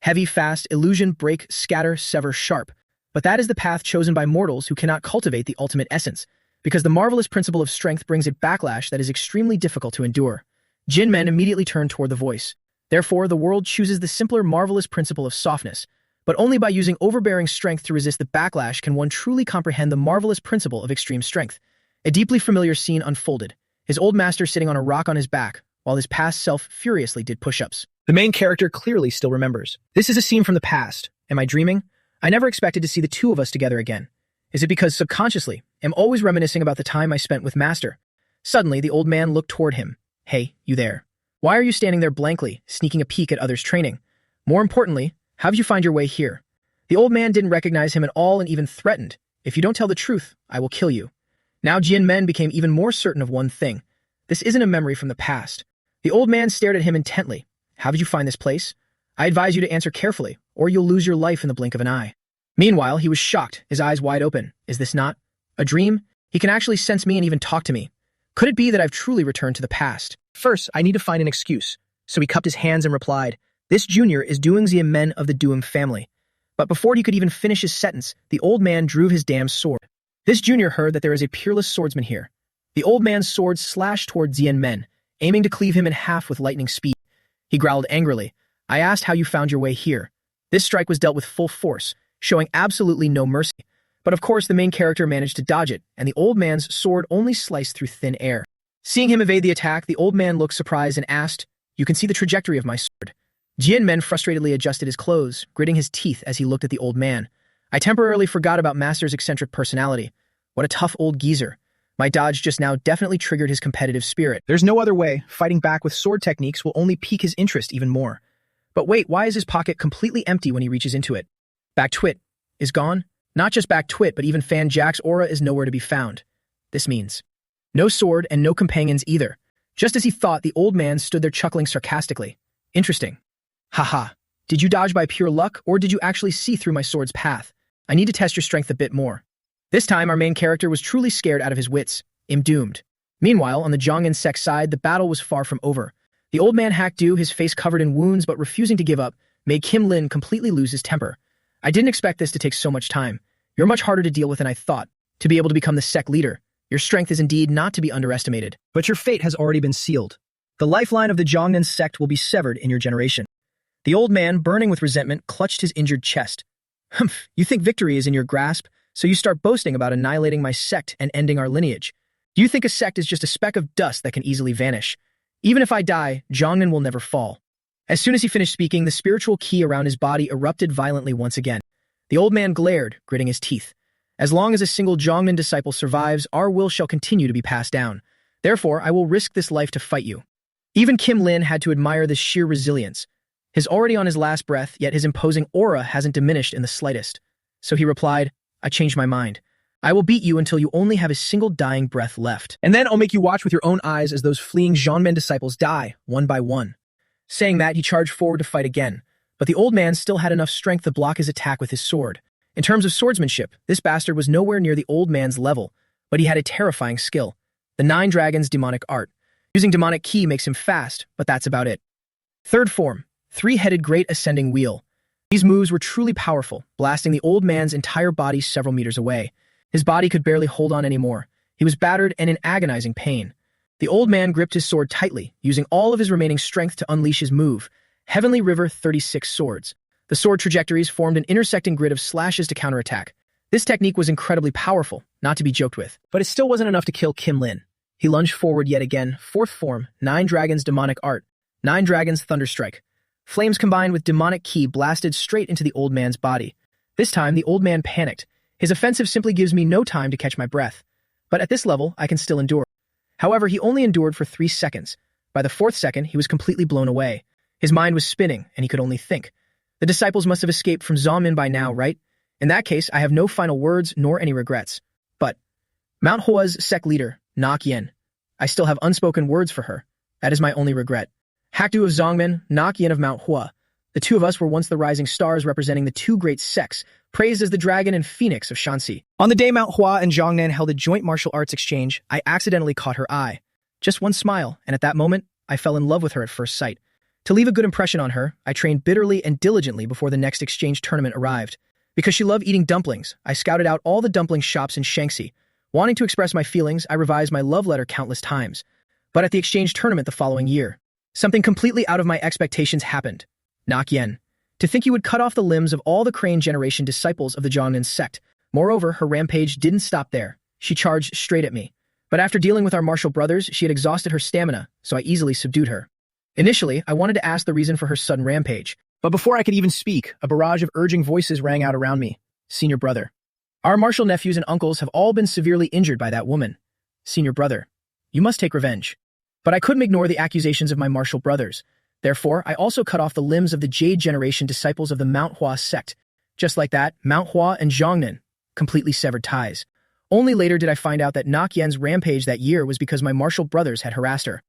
Heavy, fast, illusion, break, scatter, sever, sharp. But that is the path chosen by mortals who cannot cultivate the ultimate essence, because the marvelous principle of strength brings a backlash that is extremely difficult to endure. Jin Men immediately turned toward the voice. Therefore, the world chooses the simpler, marvelous principle of softness. But only by using overbearing strength to resist the backlash can one truly comprehend the marvelous principle of extreme strength. A deeply familiar scene unfolded, his old master sitting on a rock on his back, while his past self furiously did push-ups. The main character clearly still remembers. This is a scene from the past. Am I dreaming? I never expected to see the two of us together again. Is it because subconsciously, I'm always reminiscing about the time I spent with Master? Suddenly, the old man looked toward him. Hey, you there. Why are you standing there blankly, sneaking a peek at others' training? More importantly, how did you find your way here? The old man didn't recognize him at all and even threatened. If you don't tell the truth, I will kill you. Now Jin Men became even more certain of one thing. This isn't a memory from the past. The old man stared at him intently. How did you find this place? I advise you to answer carefully, or you'll lose your life in the blink of an eye. Meanwhile, he was shocked, his eyes wide open. Is this not a dream? He can actually sense me and even talk to me. Could it be that I've truly returned to the past? First, I need to find an excuse. So he cupped his hands and replied, This junior is Doingxia Men of the Duum family. But before he could even finish his sentence, the old man drew his damn sword. This junior heard that there is a peerless swordsman here. The old man's sword slashed toward Xian Men, aiming to cleave him in half with lightning speed. He growled angrily. I asked how you found your way here. This strike was dealt with full force, showing absolutely no mercy. But of course the main character managed to dodge it, and the old man's sword only sliced through thin air. Seeing him evade the attack, the old man looked surprised and asked, You can see the trajectory of my sword. Jian Men frustratedly adjusted his clothes, gritting his teeth as he looked at the old man. I temporarily forgot about Master's eccentric personality. What a tough old geezer. My dodge just now definitely triggered his competitive spirit. There's no other way. Fighting back with sword techniques will only pique his interest even more. But wait, why is his pocket completely empty when he reaches into it? Back Twit is gone? Not just Back Twit, but even Fan Jack's aura is nowhere to be found. This means no sword and no companions either. Just as he thought, the old man stood there chuckling sarcastically. Interesting. Haha. Did you dodge by pure luck, or did you actually see through my sword's path? I need to test your strength a bit more. This time, our main character was truly scared out of his wits. Doomed. Meanwhile, on the Zhongnan sect side, the battle was far from over. The old man Hack Du, his face covered in wounds but refusing to give up, made Kim Lin completely lose his temper. I didn't expect this to take so much time. You're much harder to deal with than I thought. To be able to become the sect leader, your strength is indeed not to be underestimated. But your fate has already been sealed. The lifeline of the Zhongnan sect will be severed in your generation. The old man, burning with resentment, clutched his injured chest. Humph, you think victory is in your grasp, so you start boasting about annihilating my sect and ending our lineage. Do you think a sect is just a speck of dust that can easily vanish? Even if I die, Zhongnan will never fall. As soon as he finished speaking, the spiritual ki around his body erupted violently once again. The old man glared, gritting his teeth. As long as a single Zhongnan disciple survives, our will shall continue to be passed down. Therefore, I will risk this life to fight you. Even Kim Lin had to admire this sheer resilience. He's already on his last breath, yet his imposing aura hasn't diminished in the slightest. So he replied, I changed my mind. I will beat you until you only have a single dying breath left. And then I'll make you watch with your own eyes as those fleeing Zhongnan disciples die, one by one. Saying that, he charged forward to fight again. But the old man still had enough strength to block his attack with his sword. In terms of swordsmanship, this bastard was nowhere near the old man's level, but he had a terrifying skill. The 9 Dragons' demonic art. Using demonic ki makes him fast, but that's about it. Third form, 3-headed great ascending wheel. These moves were truly powerful, blasting the old man's entire body several meters away. His body could barely hold on anymore. He was battered and in agonizing pain. The old man gripped his sword tightly, using all of his remaining strength to unleash his move, Heavenly River 36 Swords. The sword trajectories formed an intersecting grid of slashes to counterattack. This technique was incredibly powerful, not to be joked with. But it still wasn't enough to kill Kim Lin. He lunged forward yet again, 4th form, 9 Dragons' demonic art, 9 Dragons' Thunderstrike. Flames combined with demonic ki blasted straight into the old man's body. This time, the old man panicked. His offensive simply gives me no time to catch my breath. But at this level, I can still endure. However, he only endured for 3 seconds. By the 4th second, he was completely blown away. His mind was spinning, and he could only think. The disciples must have escaped from Zongmin by now, right? In that case, I have no final words nor any regrets. But Mount Hua's sect leader, Nak Yen. I still have unspoken words for her. That is my only regret. Hakdu of Zongmin, Nak Yen of Mount Hua. The two of us were once the rising stars representing the two great sects, praised as the dragon and phoenix of Shanxi. On the day Mount Hua and Zhongnan held a joint martial arts exchange, I accidentally caught her eye. Just one smile, and at that moment, I fell in love with her at first sight. To leave a good impression on her, I trained bitterly and diligently before the next exchange tournament arrived. Because she loved eating dumplings, I scouted out all the dumpling shops in Shanxi. Wanting to express my feelings, I revised my love letter countless times. But at the exchange tournament the following year, something completely out of my expectations happened. Nak Yen. To think you would cut off the limbs of all the Crane generation disciples of the Zhongnan sect. Moreover, her rampage didn't stop there. She charged straight at me. But after dealing with our martial brothers, she had exhausted her stamina, so I easily subdued her. Initially, I wanted to ask the reason for her sudden rampage. But before I could even speak, a barrage of urging voices rang out around me. Senior brother. Our martial nephews and uncles have all been severely injured by that woman. Senior brother. You must take revenge. But I couldn't ignore the accusations of my martial brothers. Therefore, I also cut off the limbs of the Jade generation disciples of the Mount Hua sect. Just like that, Mount Hua and Zhongnan completely severed ties. Only later did I find out that Nak Yen's rampage that year was because my martial brothers had harassed her.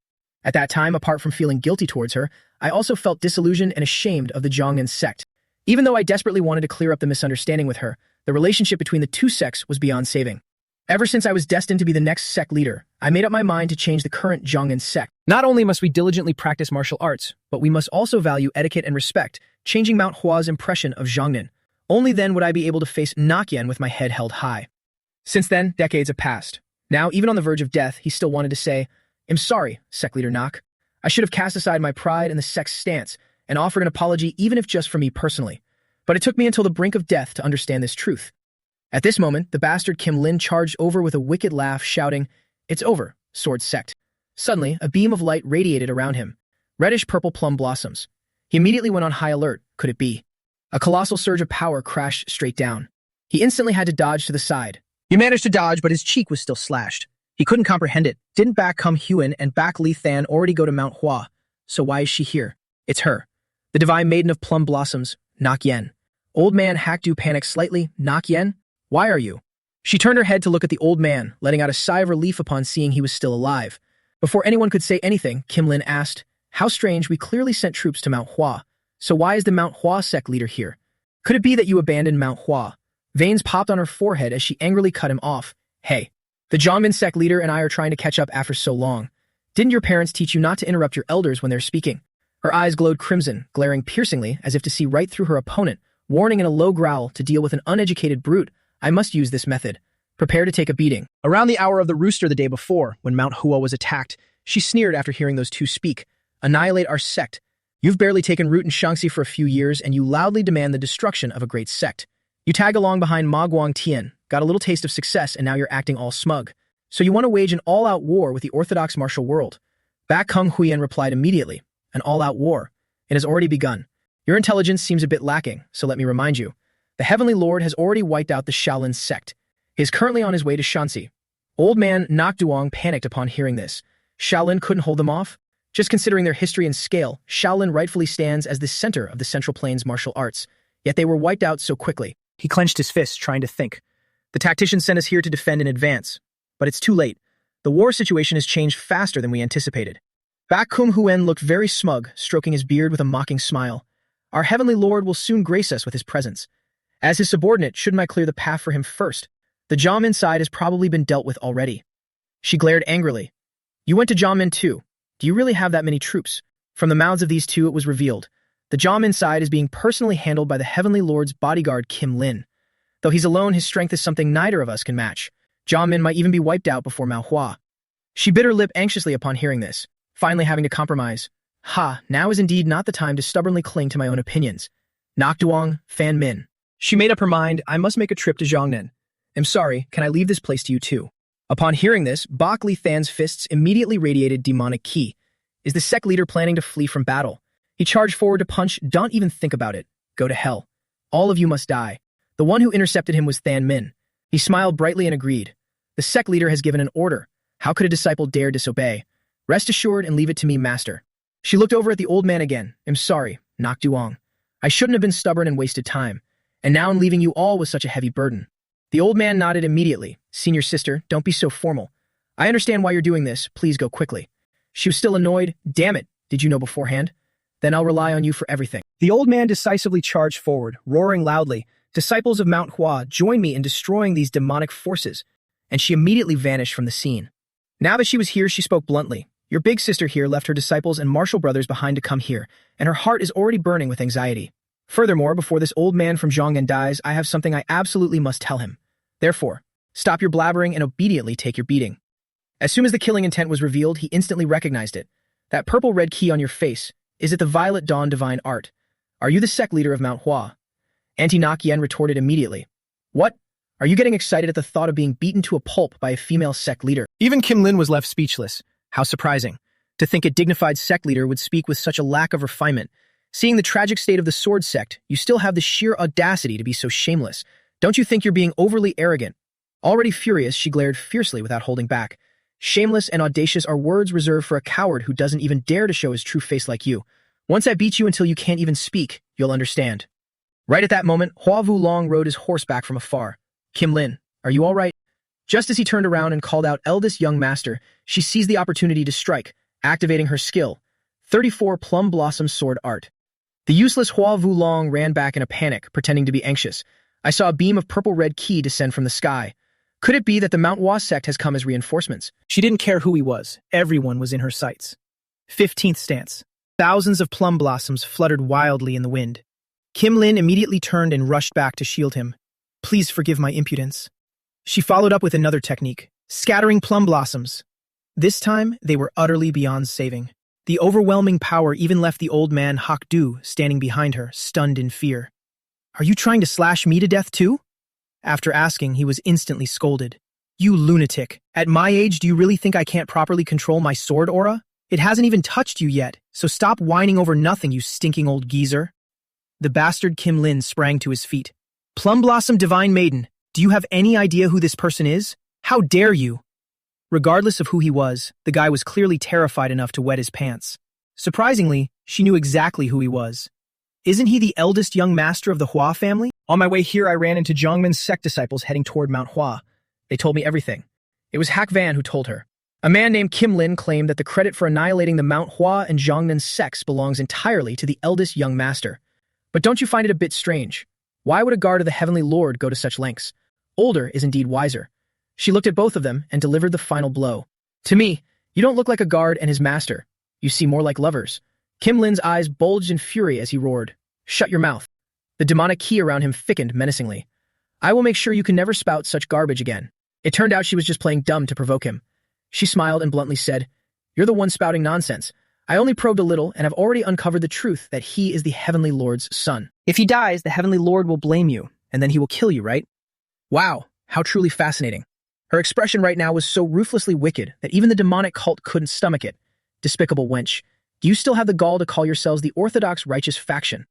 At that time, apart from feeling guilty towards her, I also felt disillusioned and ashamed of the Zhongnan sect. Even though I desperately wanted to clear up the misunderstanding with her, the relationship between the two sects was beyond saving. Ever since I was destined to be the next sect leader, I made up my mind to change the current Zhongnan sect. Not only must we diligently practice martial arts, but we must also value etiquette and respect, changing Mount Hua's impression of Zhongnan. Only then would I be able to face Nak Yen with my head held high. Since then, decades have passed. Now, even on the verge of death, he still wanted to say, I'm sorry, sect leader Nak. I should have cast aside my pride and the sect's stance, and offered an apology even if just for me personally. But it took me until the brink of death to understand this truth. At this moment, the bastard Kim Lin charged over with a wicked laugh, shouting, It's over, sword sect. Suddenly, a beam of light radiated around him. Reddish-purple plum blossoms. He immediately went on high alert. Could it be? A colossal surge of power crashed straight down. He instantly had to dodge to the side. He managed to dodge, but his cheek was still slashed. He couldn't comprehend it. Didn't back Kum Huan and back Li Than already go to Mount Hua? So why is she here? It's her. The divine maiden of plum blossoms, Nak Yen. Old man Hakdu panicked slightly. Nak Yen? Why are you? She turned her head to look at the old man, letting out a sigh of relief upon seeing he was still alive. Before anyone could say anything, Kim Lin asked, How strange, we clearly sent troops to Mount Hua. So why is the Mount Hua sect leader here? Could it be that you abandoned Mount Hua? Veins popped on her forehead as she angrily cut him off. Hey, the Zhongmin sect leader and I are trying to catch up after so long. Didn't your parents teach you not to interrupt your elders when they're speaking? Her eyes glowed crimson, glaring piercingly as if to see right through her opponent, warning in a low growl to deal with an uneducated brute. I must use this method. Prepare to take a beating. Around the hour of the rooster the day before, when Mount Hua was attacked, she sneered after hearing those two speak. Annihilate our sect. You've barely taken root in Shanxi for a few years, and you loudly demand the destruction of a great sect. You tag along behind Ma Guangtian, got a little taste of success, and now you're acting all smug. So you want to wage an all-out war with the orthodox martial world. Back Kung Huiyan replied immediately, an all-out war. It has already begun. Your intelligence seems a bit lacking, so let me remind you. The Heavenly Lord has already wiped out the Shaolin sect. He is currently on his way to Shanxi. Old man Nak Duong panicked upon hearing this. Shaolin couldn't hold them off? Just considering their history and scale, Shaolin rightfully stands as the center of the Central Plains martial arts, yet they were wiped out so quickly. He clenched his fists, trying to think. The tacticians sent us here to defend in advance, but it's too late. The war situation has changed faster than we anticipated. Baek Kum Huen looked very smug, stroking his beard with a mocking smile. Our Heavenly Lord will soon grace us with his presence. As his subordinate, shouldn't I clear the path for him first? The Jiamin side has probably been dealt with already. She glared angrily. You went to Jiamin too. Do you really have that many troops? From the mouths of these two, it was revealed. The Jiamin side is being personally handled by the Heavenly Lord's bodyguard Kim Lin. Though he's alone, his strength is something neither of us can match. Jiamin might even be wiped out before Mao Hua. She bit her lip anxiously upon hearing this, finally having to compromise. Now is indeed not the time to stubbornly cling to my own opinions. Nokduong, Fan Min. She made up her mind, I must make a trip to Zhongnan. I'm sorry, can I leave this place to you too? Upon hearing this, Bak Li Than's fists immediately radiated demonic ki. Is the sect leader planning to flee from battle? He charged forward to punch. Don't even think about it. Go to hell. All of you must die. The one who intercepted him was Than Min. He smiled brightly and agreed. The sect leader has given an order. How could a disciple dare disobey? Rest assured and leave it to me, master. She looked over at the old man again. I'm sorry, Nokduong. I shouldn't have been stubborn and wasted time. And now I'm leaving you all with such a heavy burden. The old man nodded immediately. Senior sister, don't be so formal. I understand why you're doing this. Please go quickly. She was still annoyed. Damn it. Did you know beforehand? Then I'll rely on you for everything. The old man decisively charged forward, roaring loudly. Disciples of Mount Hua, join me in destroying these demonic forces. And she immediately vanished from the scene. Now that she was here, she spoke bluntly. Your big sister here left her disciples and martial brothers behind to come here, and her heart is already burning with anxiety. Furthermore, before this old man from Zhongnan dies, I have something I absolutely must tell him. Therefore, stop your blabbering and obediently take your beating. As soon as the killing intent was revealed, he instantly recognized it. That purple-red key on your face, is it the Violet Dawn Divine Art? Are you the sect leader of Mount Hua? Auntie Nakien retorted immediately. What? Are you getting excited at the thought of being beaten to a pulp by a female sect leader? Even Kim Lin was left speechless. How surprising. To think a dignified sect leader would speak with such a lack of refinement. Seeing the tragic state of the sword sect, you still have the sheer audacity to be so shameless. Don't you think you're being overly arrogant? Already furious, she glared fiercely without holding back. Shameless and audacious are words reserved for a coward who doesn't even dare to show his true face like you. Once I beat you until you can't even speak, you'll understand. Right at that moment, Hua Wulong rode his horse back from afar. Kim Lin, are you all right? Just as he turned around and called out eldest young master, she seized the opportunity to strike, activating her skill. 34 Plum Blossom Sword Art. The useless Hua Wulong ran back in a panic, pretending to be anxious. I saw a beam of purple-red ki descend from the sky. Could it be that the Mount Hua sect has come as reinforcements? She didn't care who he was. Everyone was in her sights. 15th stance. Thousands of plum blossoms fluttered wildly in the wind. Kim Lin immediately turned and rushed back to shield him. Please forgive my impudence. She followed up with another technique, scattering plum blossoms. This time, they were utterly beyond saving. The overwhelming power even left the old man Hak Du standing behind her, stunned in fear. Are you trying to slash me to death too? After asking, he was instantly scolded. You lunatic. At my age, do you really think I can't properly control my sword aura? It hasn't even touched you yet, so stop whining over nothing, you stinking old geezer. The bastard Kim Lin sprang to his feet. Plum Blossom Divine Maiden, do you have any idea who this person is? How dare you? Regardless of who he was, the guy was clearly terrified enough to wet his pants. Surprisingly, she knew exactly who he was. Isn't he the eldest young master of the Hua family? On my way here, I ran into Zhongmin's sect disciples heading toward Mount Hua. They told me everything. It was Hak Van who told her. A man named Kim Lin claimed that the credit for annihilating the Mount Hua and Zhongnan sects belongs entirely to the eldest young master. But don't you find it a bit strange? Why would a guard of the Heavenly Lord go to such lengths? Older is indeed wiser. She looked at both of them and delivered the final blow. To me, you don't look like a guard and his master. You seem more like lovers. Kim Lin's eyes bulged in fury as he roared. Shut your mouth. The demonic key around him thickened menacingly. I will make sure you can never spout such garbage again. It turned out she was just playing dumb to provoke him. She smiled and bluntly said, You're the one spouting nonsense. I only probed a little and have already uncovered the truth that he is the Heavenly Lord's son. If he dies, the Heavenly Lord will blame you, and then he will kill you, right? Wow, how truly fascinating. Her expression right now was so ruthlessly wicked that even the demonic cult couldn't stomach it. Despicable wench. Do you still have the gall to call yourselves the orthodox righteous faction?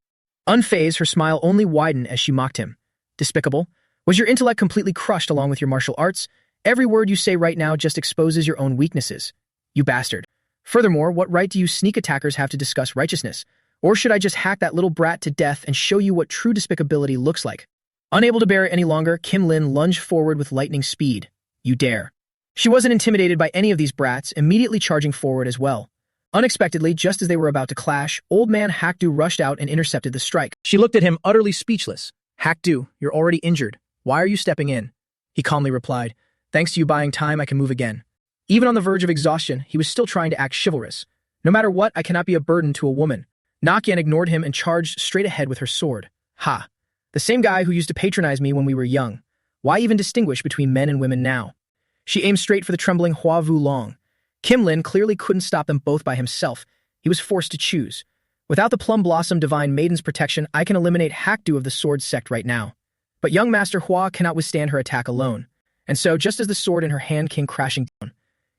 Unfazed, her smile only widened as she mocked him. Despicable? Was your intellect completely crushed along with your martial arts? Every word you say right now just exposes your own weaknesses. You bastard. Furthermore, what right do you sneak attackers have to discuss righteousness? Or should I just hack that little brat to death and show you what true despicability looks like? Unable to bear it any longer, Kim Lin lunged forward with lightning speed. You dare. She wasn't intimidated by any of these brats, immediately charging forward as well. Unexpectedly, just as they were about to clash, old man Hakdu rushed out and intercepted the strike. She looked at him utterly speechless. Hakdu, you're already injured. Why are you stepping in? He calmly replied, Thanks to you buying time, I can move again. Even on the verge of exhaustion, he was still trying to act chivalrous. No matter what, I cannot be a burden to a woman. Nakien ignored him and charged straight ahead with her sword. Ha! The same guy who used to patronize me when we were young. Why even distinguish between men and women now? She aimed straight for the trembling Hua Wulong. Kim Lin clearly couldn't stop them both by himself. He was forced to choose. Without the Plum Blossom Divine Maiden's protection, I can eliminate Hakdu of the sword sect right now. But young Master Hua cannot withstand her attack alone. And so, just as the sword in her hand came crashing down,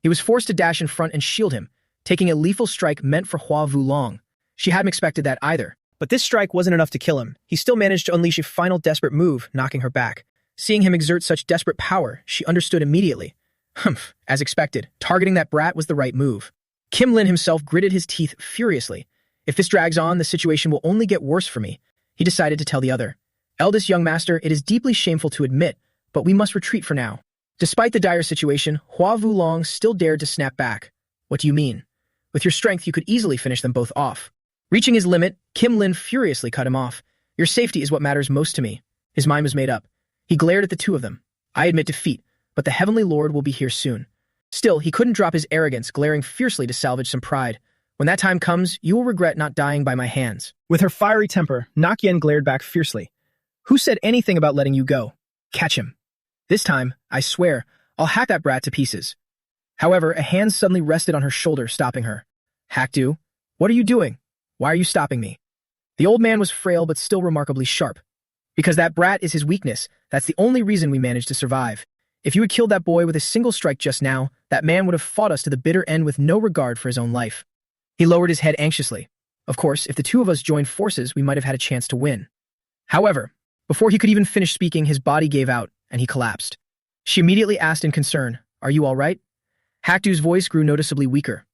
he was forced to dash in front and shield him, taking a lethal strike meant for Hua Wulong. She hadn't expected that either. But this strike wasn't enough to kill him. He still managed to unleash a final desperate move, knocking her back. Seeing him exert such desperate power, she understood immediately. Humph, as expected, targeting that brat was the right move. Kim Lin himself gritted his teeth furiously. If this drags on, the situation will only get worse for me. he decided to tell the other. Eldest young master, it is deeply shameful to admit, but we must retreat for now. Despite the dire situation, Hua Wulong still dared to snap back. What do you mean? With your strength, you could easily finish them both off. Reaching his limit, Kim Lin furiously cut him off. Your safety is what matters most to me. His mind was made up. He glared at the two of them. I admit defeat, but the Heavenly Lord will be here soon. Still, he couldn't drop his arrogance, glaring fiercely to salvage some pride. When that time comes, you will regret not dying by my hands. With her fiery temper, Nakyen glared back fiercely. Who said anything about letting you go? Catch him. This time, I swear, I'll hack that brat to pieces. However, a hand suddenly rested on her shoulder, stopping her. Hackdu, what are you doing? Why are you stopping me? The old man was frail but still remarkably sharp. Because that brat is his weakness, that's the only reason we managed to survive. If you had killed that boy with a single strike just now, that man would have fought us to the bitter end with no regard for his own life. He lowered his head anxiously. Of course, if the two of us joined forces, we might have had a chance to win. However, before he could even finish speaking, his body gave out, and he collapsed. She immediately asked in concern, Are you all right? Hackdu's voice grew noticeably weaker.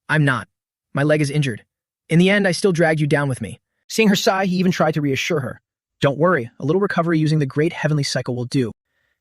I'm not. My leg is injured. In the end, I still dragged you down with me. Seeing her sigh, he even tried to reassure her. Don't worry, a little recovery using the great heavenly cycle will do.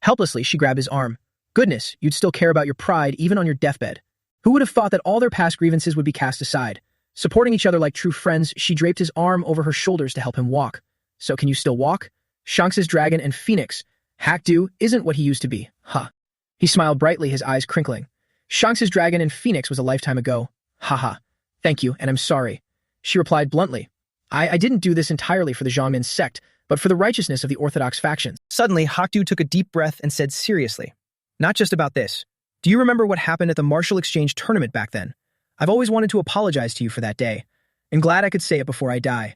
Helplessly, she grabbed his arm. Goodness, you'd still care about your pride even on your deathbed. Who would have thought that all their past grievances would be cast aside? Supporting each other like true friends, she draped his arm over her shoulders to help him walk. So can you still walk? Shanx's dragon and phoenix. Hackdu isn't what he used to be, huh? He smiled brightly, his eyes crinkling. Shanx's dragon and phoenix was a lifetime ago. Haha. Thank you, and I'm sorry. She replied bluntly. I didn't do this entirely for the Zhangmin sect, but for the righteousness of the orthodox factions. Suddenly, Hackdu took a deep breath and said seriously, Not just about this. Do you remember what happened at the martial exchange tournament back then? I've always wanted to apologize to you for that day, and glad I could say it before I die.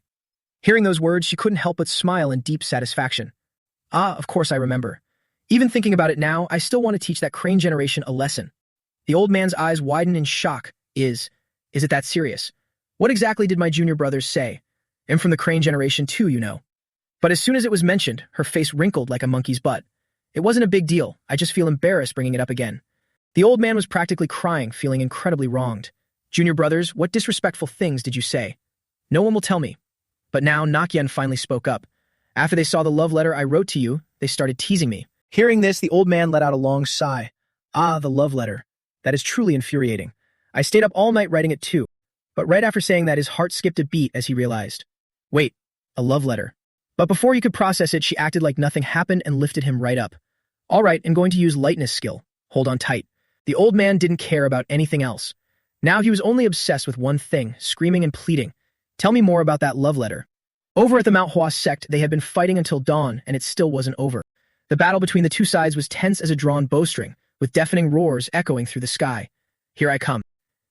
Hearing those words, she couldn't help but smile in deep satisfaction. Ah, of course I remember. Even thinking about it now, I still want to teach that Crane generation a lesson. The old man's eyes widened in shock. Is it that serious? What exactly did my junior brothers say? I'm from the Crane generation too, you know. But as soon as it was mentioned, her face wrinkled like a monkey's butt. It wasn't a big deal. I just feel embarrassed bringing it up again. The old man was practically crying, feeling incredibly wronged. Junior brothers, what disrespectful things did you say? No one will tell me. But now Nakyen finally spoke up. After they saw the love letter I wrote to you, they started teasing me. Hearing this, the old man let out a long sigh. Ah, the love letter. That is truly infuriating. I stayed up all night writing it too. But right after saying that, his heart skipped a beat as he realized. Wait, a love letter. But before he could process it, she acted like nothing happened and lifted him right up. All right, I'm going to use lightness skill. Hold on tight. The old man didn't care about anything else. Now he was only obsessed with one thing, screaming and pleading. Tell me more about that love letter. Over at the Mount Hua sect, they had been fighting until dawn, and it still wasn't over. The battle between the two sides was tense as a drawn bowstring, with deafening roars echoing through the sky. Here I come.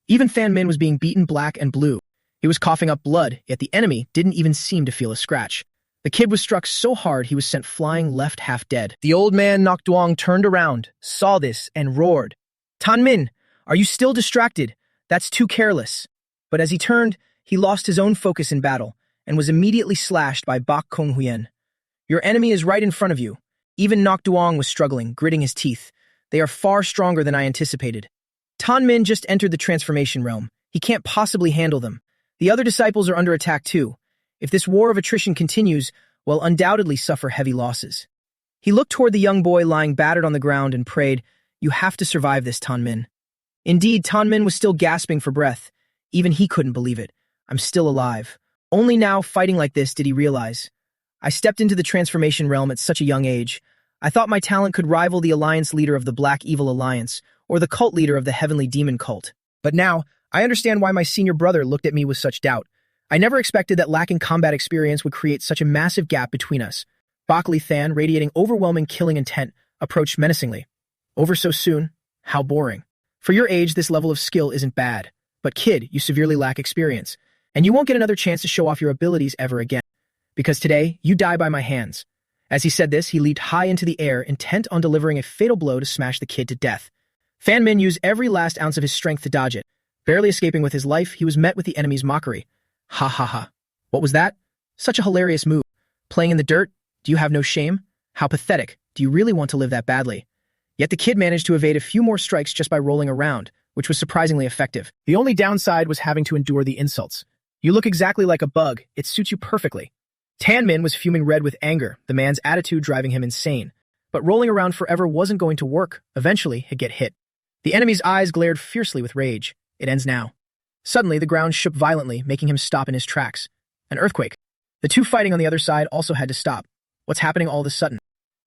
Even Fan Min was being beaten black and blue. He was coughing up blood, yet the enemy didn't even seem to feel a scratch. The kid was struck so hard he was sent flying left half dead. The old man Nokduong turned around, saw this, and roared. Tan Min, are you still distracted? That's too careless. But as he turned, he lost his own focus in battle, and was immediately slashed by Bak Kong Huyen. Your enemy is right in front of you. Even Nokduong was struggling, gritting his teeth. They are far stronger than I anticipated. Tan Min just entered the transformation realm. He can't possibly handle them. The other disciples are under attack too. If this war of attrition continues, we'll undoubtedly suffer heavy losses. He looked toward the young boy lying battered on the ground and prayed, You have to survive this, Tan Min. Indeed, Tan Min was still gasping for breath. Even he couldn't believe it. I'm still alive. Only now, fighting like this, did he realize. I stepped into the transformation realm at such a young age. I thought my talent could rival the alliance leader of the Black Evil Alliance, or the cult leader of the Heavenly Demon Cult. But now, I understand why my senior brother looked at me with such doubt. I never expected that lacking combat experience would create such a massive gap between us. Bak Li Than, radiating overwhelming killing intent, approached menacingly. Over so soon? How boring. For your age, this level of skill isn't bad. But kid, you severely lack experience. And you won't get another chance to show off your abilities ever again. Because today, you die by my hands. As he said this, he leaped high into the air, intent on delivering a fatal blow to smash the kid to death. Fan Min used every last ounce of his strength to dodge it. Barely escaping with his life, he was met with the enemy's mockery. Ha ha ha. What was that? Such a hilarious move. Playing in the dirt? Do you have no shame? How pathetic. Do you really want to live that badly? Yet the kid managed to evade a few more strikes just by rolling around, which was surprisingly effective. The only downside was having to endure the insults. You look exactly like a bug. It suits you perfectly. Tan Min was fuming red with anger, the man's attitude driving him insane. But rolling around forever wasn't going to work. Eventually, he'd get hit. The enemy's eyes glared fiercely with rage. It ends now. Suddenly, the ground shook violently, making him stop in his tracks. An earthquake. The two fighting on the other side also had to stop. What's happening all of a sudden?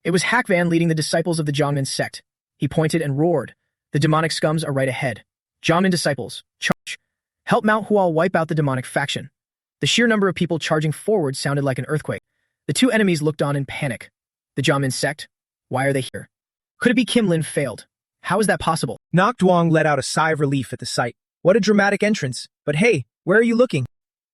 It was Hackvan leading the disciples of the Jongmin sect. He pointed and roared. The demonic scums are right ahead. Jongmin disciples, charge. Help Mount Hual wipe out the demonic faction. The sheer number of people charging forward sounded like an earthquake. The two enemies looked on in panic. The Jongmin sect? Why are they here? Could it be Kim Lin failed? How is that possible? Nok Duong let out a sigh of relief at the sight. What a dramatic entrance. But hey, where are you looking?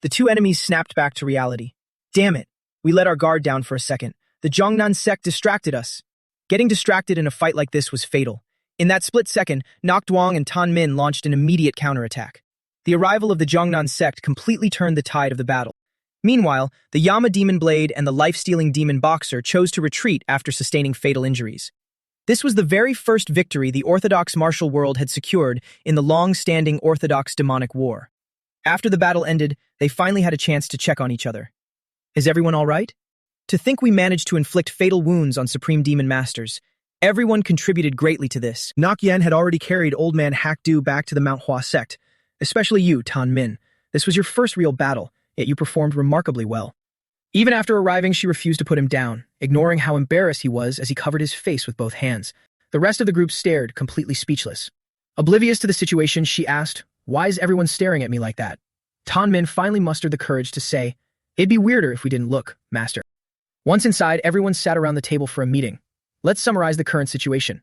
The two enemies snapped back to reality. Damn it. We let our guard down for a second. The Zhongnan sect distracted us. Getting distracted in a fight like this was fatal. In that split second, Nok Duong and Tan Min launched an immediate counterattack. The arrival of the Zhongnan sect completely turned the tide of the battle. Meanwhile, the Yama Demon Blade and the life-stealing Demon Boxer chose to retreat after sustaining fatal injuries. This was the very first victory the Orthodox martial world had secured in the long-standing Orthodox demonic war. After the battle ended, they finally had a chance to check on each other. Is everyone all right? To think we managed to inflict fatal wounds on Supreme Demon Masters. Everyone contributed greatly to this. Nok Yen had already carried Old Man Hakdu back to the Mount Hua sect. Especially you, Tan Min. This was your first real battle, yet you performed remarkably well. Even after arriving, she refused to put him down, ignoring how embarrassed he was as he covered his face with both hands. The rest of the group stared, completely speechless. Oblivious to the situation, she asked, "Why is everyone staring at me like that?" Tan Min finally mustered the courage to say, "It'd be weirder if we didn't look, Master." Once inside, everyone sat around the table for a meeting. Let's summarize the current situation.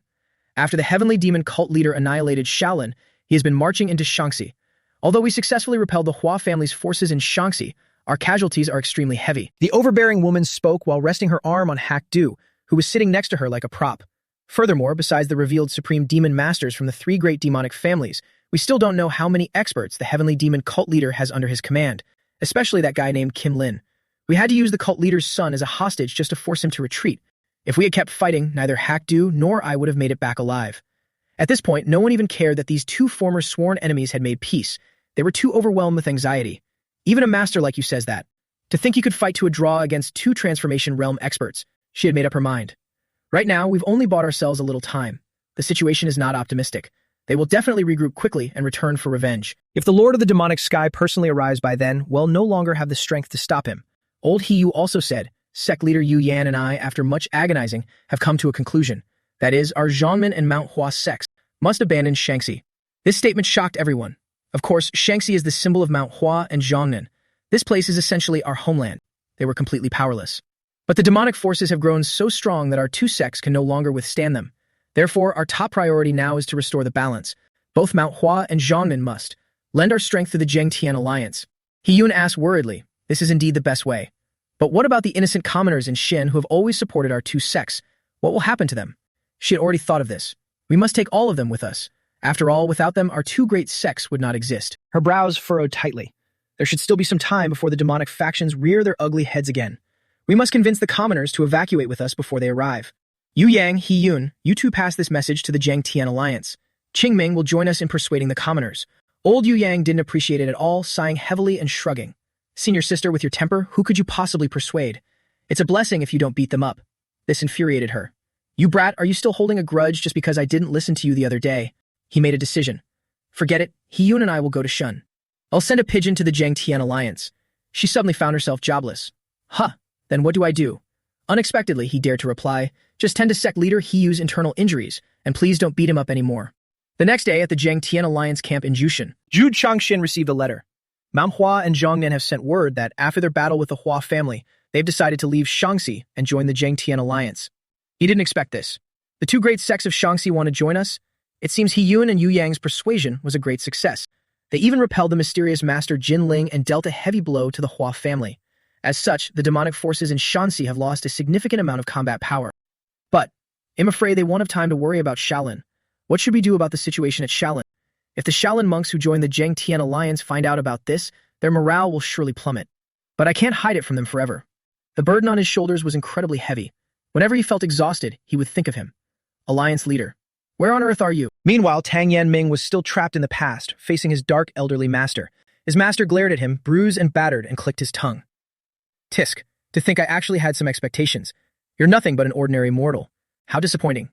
After the Heavenly Demon cult leader annihilated Shaolin, he has been marching into Shaanxi. Although we successfully repelled the Hua family's forces in Shaanxi, our casualties are extremely heavy. The overbearing woman spoke while resting her arm on Hakdu, who was sitting next to her like a prop. Furthermore, besides the revealed Supreme Demon Masters from the three great demonic families, we still don't know how many experts the Heavenly Demon cult leader has under his command, especially that guy named Kim Lin. We had to use the cult leader's son as a hostage just to force him to retreat. If we had kept fighting, neither Hakdu nor I would have made it back alive. At this point, no one even cared that these two former sworn enemies had made peace. They were too overwhelmed with anxiety. Even a master like you says that. To think he could fight to a draw against two transformation realm experts. She had made up her mind. Right now, we've only bought ourselves a little time. The situation is not optimistic. They will definitely regroup quickly and return for revenge. If the Lord of the Demonic Sky personally arrives by then, we'll no longer have the strength to stop him. Old Hiyu also said, Sect leader Yu Yan and I, after much agonizing, have come to a conclusion. That is, our Zhongmin and Mount Hua sects must abandon Shaanxi. This statement shocked everyone. Of course, Shaanxi is the symbol of Mount Hua and Zhongnan. This place is essentially our homeland. They were completely powerless. But the demonic forces have grown so strong that our two sects can no longer withstand them. Therefore, our top priority now is to restore the balance. Both Mount Hua and Zhongmin must lend our strength to the Zhengtian alliance. Hiyun asked worriedly, this is indeed the best way. But what about the innocent commoners in Xin who have always supported our two sects? What will happen to them? She had already thought of this. We must take all of them with us. After all, without them, our two great sects would not exist. Her brows furrowed tightly. There should still be some time before the demonic factions rear their ugly heads again. We must convince the commoners to evacuate with us before they arrive. Yu Yang, Hiyun, you two pass this message to the Zhengtian alliance. Qingming will join us in persuading the commoners. Old Yu Yang didn't appreciate it at all, sighing heavily and shrugging. Senior sister, with your temper, who could you possibly persuade? It's a blessing if you don't beat them up. This infuriated her. You brat, are you still holding a grudge just because I didn't listen to you the other day? He made a decision. Forget it, Hiyun and I will go to Shun. I'll send a pigeon to the Zhengtian alliance. She suddenly found herself jobless. Huh, then what do I do? Unexpectedly, he dared to reply, just tend to sect leader Hiyu's internal injuries, and please don't beat him up anymore. The next day at the Zhengtian alliance camp in Jushan, Zhu Changxin received a letter. Mount Hua and Zhongnan have sent word that after their battle with the Hua family, they've decided to leave Shaanxi and join the Zhengtian alliance. He didn't expect this. The two great sects of Shaanxi want to join us. It seems Hiyun and Yu Yang's persuasion was a great success. They even repelled the mysterious master Jin Ling and dealt a heavy blow to the Hua family. As such, the demonic forces in Shaanxi have lost a significant amount of combat power. But I'm afraid they won't have time to worry about Shaolin. What should we do about the situation at Shaolin? If the Shaolin monks who joined the Zhengtian alliance find out about this, their morale will surely plummet. But I can't hide it from them forever. The burden on his shoulders was incredibly heavy. Whenever he felt exhausted, he would think of him. Alliance leader. Where on earth are you? Meanwhile, Tang Yanming was still trapped in the past, facing his dark elderly master. His master glared at him, bruised and battered, and clicked his tongue. Tisk. To think I actually had some expectations. You're nothing but an ordinary mortal. How disappointing.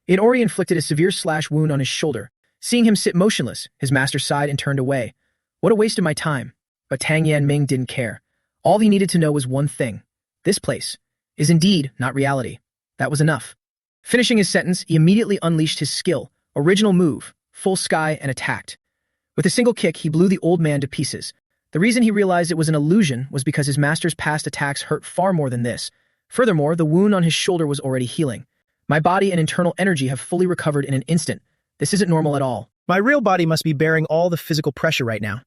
It already inflicted a severe slash wound on his shoulder. Seeing him sit motionless, his master sighed and turned away. What a waste of my time. But Tang Yanming didn't care. All he needed to know was one thing. This place is indeed not reality. That was enough. Finishing his sentence, he immediately unleashed his skill, original move, full sky, and attacked. With a single kick, he blew the old man to pieces. The reason he realized it was an illusion was because his master's past attacks hurt far more than this. Furthermore, the wound on his shoulder was already healing. My body and internal energy have fully recovered in an instant. This isn't normal at all. My real body must be bearing all the physical pressure right now.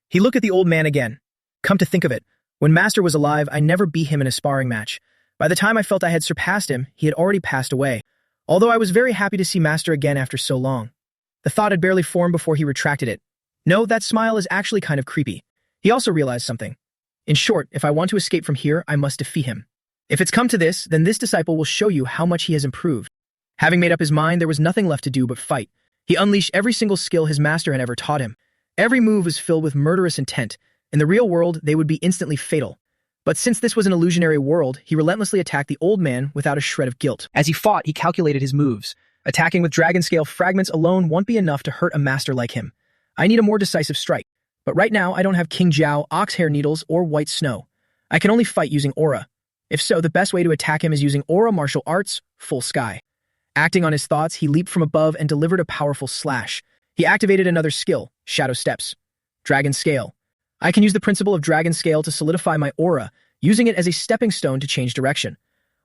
He looked at the old man again. Come to think of it, when Master was alive, I never beat him in a sparring match. By the time I felt I had surpassed him, he had already passed away. Although I was very happy to see Master again after so long. The thought had barely formed before he retracted it. No, that smile is actually kind of creepy. He also realized something. In short, if I want to escape from here, I must defeat him. If it's come to this, then this disciple will show you how much he has improved. Having made up his mind, there was nothing left to do but fight. He unleashed every single skill his master had ever taught him. Every move was filled with murderous intent. In the real world, they would be instantly fatal. But since this was an illusionary world, he relentlessly attacked the old man without a shred of guilt. As he fought, he calculated his moves. Attacking with dragon scale fragments alone won't be enough to hurt a master like him. I need a more decisive strike. But right now, I don't have King Jiao, ox hair needles, or white snow. I can only fight using aura. If so, the best way to attack him is using aura martial arts, full sky. Acting on his thoughts, he leaped from above and delivered a powerful slash. He activated another skill, shadow steps. Dragon scale. I can use the principle of dragon scale to solidify my aura, using it as a stepping stone to change direction.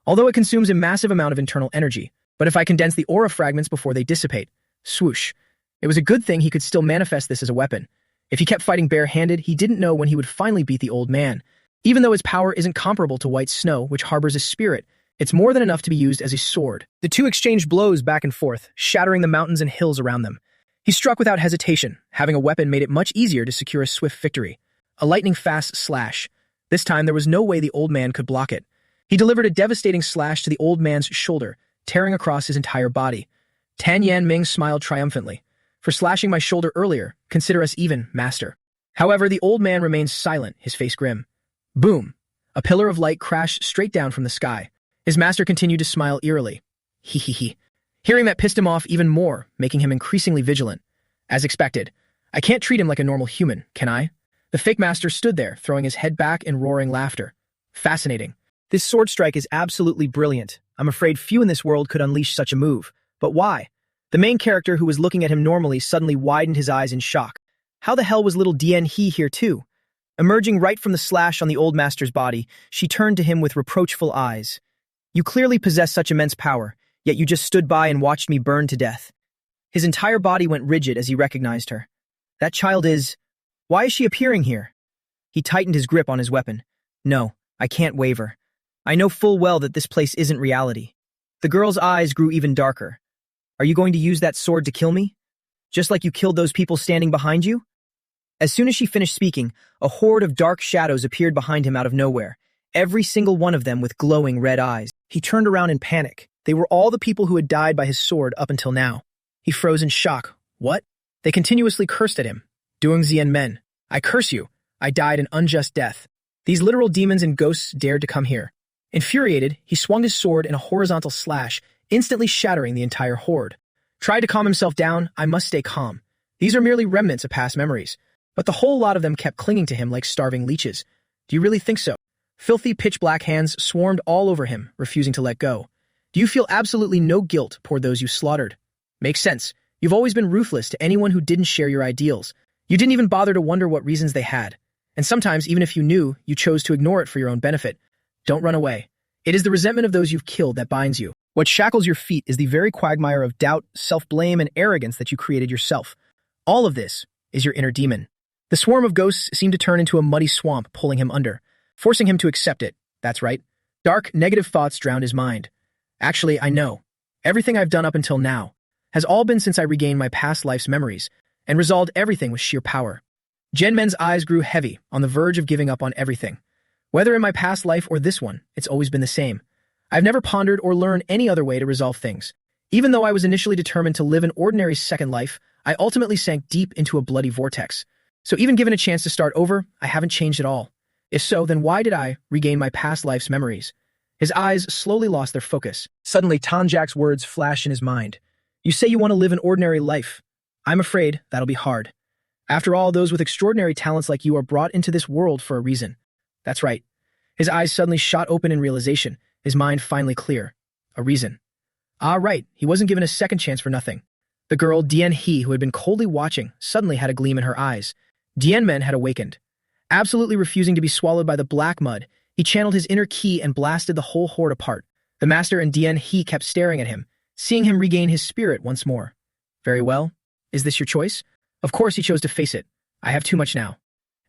Although it consumes a massive amount of internal energy, but if I condense the aura fragments before they dissipate, swoosh. It was a good thing he could still manifest this as a weapon. If he kept fighting bare-handed, he didn't know when he would finally beat the old man. Even though his power isn't comparable to white snow, which harbors a spirit, it's more than enough to be used as a sword. The two exchanged blows back and forth, shattering the mountains and hills around them. He struck without hesitation. Having a weapon made it much easier to secure a swift victory. A lightning-fast slash. This time, there was no way the old man could block it. He delivered a devastating slash to the old man's shoulder, tearing across his entire body. Tan Yanming smiled triumphantly. For slashing my shoulder earlier, consider us even, master. However, the old man remained silent, his face grim. Boom! A pillar of light crashed straight down from the sky. His master continued to smile eerily. He. Hearing that pissed him off even more, making him increasingly vigilant. As expected, I can't treat him like a normal human, can I? The fake master stood there, throwing his head back in roaring laughter. Fascinating. This sword strike is absolutely brilliant. I'm afraid few in this world could unleash such a move. But why? The main character, who was looking at him normally, suddenly widened his eyes in shock. How the hell was little Dian He here too? Emerging right from the slash on the old master's body, she turned to him with reproachful eyes. You clearly possess such immense power, yet you just stood by and watched me burn to death. His entire body went rigid as he recognized her. That child is... Why is she appearing here? He tightened his grip on his weapon. No, I can't waver. I know full well that this place isn't reality. The girl's eyes grew even darker. Are you going to use that sword to kill me? Just like you killed those people standing behind you? As soon as she finished speaking, a horde of dark shadows appeared behind him out of nowhere, every single one of them with glowing red eyes. He turned around in panic. They were all the people who had died by his sword up until now. He froze in shock. What? They continuously cursed at him. Doing Zien Men. I curse you. I died an unjust death. These literal demons and ghosts dared to come here. Infuriated, he swung his sword in a horizontal slash, instantly shattering the entire horde. Tried to calm himself down. I must stay calm. These are merely remnants of past memories. But the whole lot of them kept clinging to him like starving leeches. Do you really think so? Filthy pitch-black hands swarmed all over him, refusing to let go. Do you feel absolutely no guilt toward those you slaughtered? Makes sense. You've always been ruthless to anyone who didn't share your ideals. You didn't even bother to wonder what reasons they had. And sometimes, even if you knew, you chose to ignore it for your own benefit. Don't run away. It is the resentment of those you've killed that binds you. What shackles your feet is the very quagmire of doubt, self-blame, and arrogance that you created yourself. All of this is your inner demon. The swarm of ghosts seemed to turn into a muddy swamp, pulling him under, forcing him to accept it. That's right. Dark, negative thoughts drowned his mind. Actually, I know. Everything I've done up until now has all been since I regained my past life's memories and resolved everything with sheer power. Jen Men's eyes grew heavy, on the verge of giving up on everything. Whether in my past life or this one, it's always been the same. I've never pondered or learned any other way to resolve things. Even though I was initially determined to live an ordinary second life, I ultimately sank deep into a bloody vortex. So even given a chance to start over, I haven't changed at all. If so, then why did I regain my past life's memories? His eyes slowly lost their focus. Suddenly, Tanjak's words flashed in his mind. You say you want to live an ordinary life. I'm afraid that'll be hard. After all, those with extraordinary talents like you are brought into this world for a reason. That's right. His eyes suddenly shot open in realization, his mind finally clear. A reason. Ah, right, he wasn't given a second chance for nothing. The girl, Dien He, who had been coldly watching, suddenly had a gleam in her eyes. Dien Men had awakened. Absolutely refusing to be swallowed by the black mud, he channeled his inner ki and blasted the whole horde apart. The master and Dien He kept staring at him, seeing him regain his spirit once more. Very well. Is this your choice? Of course he chose to face it. I have too much now.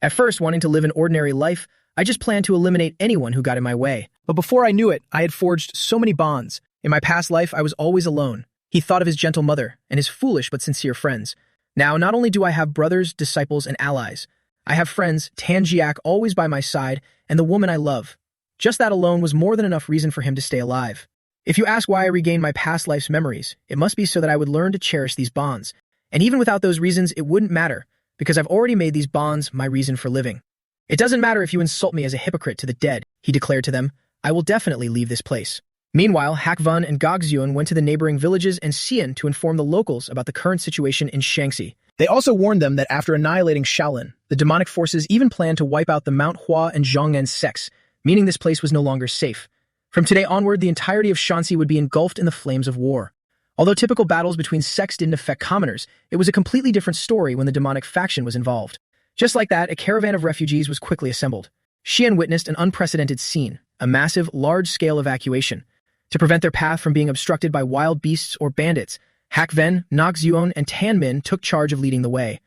At first, wanting to live an ordinary life, I just planned to eliminate anyone who got in my way. But before I knew it, I had forged so many bonds. In my past life, I was always alone. He thought of his gentle mother and his foolish but sincere friends. Now, not only do I have brothers, disciples, and allies, I have friends, Tanjiak always by my side, and the woman I love. Just that alone was more than enough reason for him to stay alive. If you ask why I regained my past life's memories, it must be so that I would learn to cherish these bonds. And even without those reasons, it wouldn't matter, because I've already made these bonds my reason for living. It doesn't matter if you insult me as a hypocrite to the dead, he declared to them. I will definitely leave this place. Meanwhile, Hakvun and Gogzyun went to the neighboring villages and Xian to inform the locals about the current situation in Shaanxi. They also warned them that after annihilating Shaolin, the demonic forces even planned to wipe out the Mount Hua and Zhongnan sects, meaning this place was no longer safe. From today onward, the entirety of Shaanxi would be engulfed in the flames of war. Although typical battles between sects didn't affect commoners, it was a completely different story when the demonic faction was involved. Just like that, a caravan of refugees was quickly assembled. Xian witnessed an unprecedented scene, a massive, large-scale evacuation. To prevent their path from being obstructed by wild beasts or bandits, Hakven, Noxuon, and Tanmin took charge of leading the way.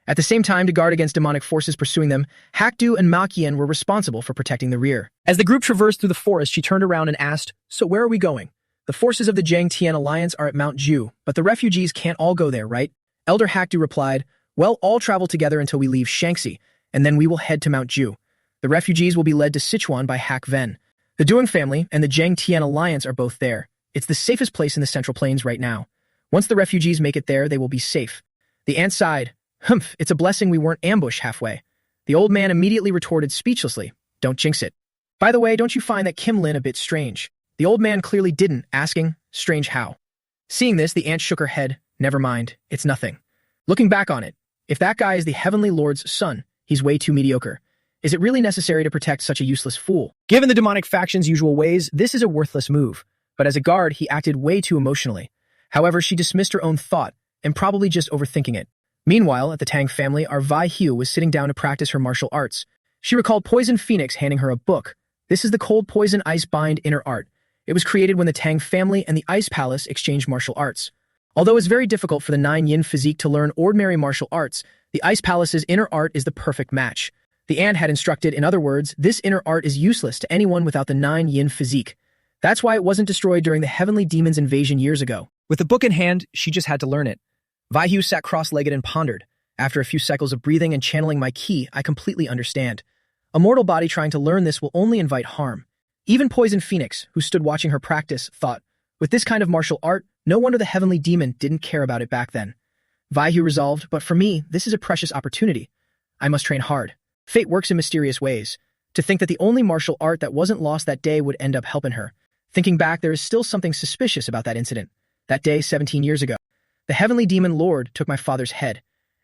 At the same time, to guard against demonic forces pursuing them, Hakdu and Makian were responsible for protecting the rear. As the group traversed through the forest, she turned around and asked, "So where are we going?" The forces of the Jiang Tian alliance are at Mount Ju, but the refugees can't all go there, right? Elder Hakdu replied, "Well, all travel together until we leave Shaanxi, and then we will head to Mount Ju. The refugees will be led to Sichuan by Hakven. The Duong family and the Jiang Tian alliance are both there. It's the safest place in the Central Plains right now. Once the refugees make it there, they will be safe." The ant sighed. "Humph, it's a blessing we weren't ambushed halfway." The old man immediately retorted speechlessly, "Don't jinx it. By the way, don't you find that Kim Lin a bit strange?" The old man clearly didn't, asking, "Strange how?" Seeing this, the ant shook her head. "Never mind, it's nothing. Looking back on it, if that guy is the Heavenly Lord's son, he's way too mediocre. Is it really necessary to protect such a useless fool? Given the demonic faction's usual ways, this is a worthless move. But as a guard, he acted way too emotionally. However, she dismissed her own thought, and probably just overthinking it. Meanwhile, at the Tang family, our Vi Hu was sitting down to practice her martial arts. She recalled Poison Phoenix handing her a book. This is the Cold Poison Ice Bind Inner Art. It was created when the Tang family and the Ice Palace exchanged martial arts. Although it's very difficult for the 9 yin physique to learn ordinary martial arts, the Ice Palace's inner art is the perfect match. The ant had instructed, in other words, this inner art is useless to anyone without the 9 yin physique. That's why it wasn't destroyed during the Heavenly Demon's invasion years ago. With the book in hand, she just had to learn it. Vaihu sat cross-legged and pondered. After a few cycles of breathing and channeling my ki, I completely understand. A mortal body trying to learn this will only invite harm. Even Poison Phoenix, who stood watching her practice, thought, with this kind of martial art, no wonder the Heavenly Demon didn't care about it back then. Vaihu resolved, but for me, this is a precious opportunity. I must train hard. Fate works in mysterious ways. To think that the only martial art that wasn't lost that day would end up helping her. Thinking back, there is still something suspicious about that incident. That day, 17 years ago. The Heavenly Demon Lord took my father's head.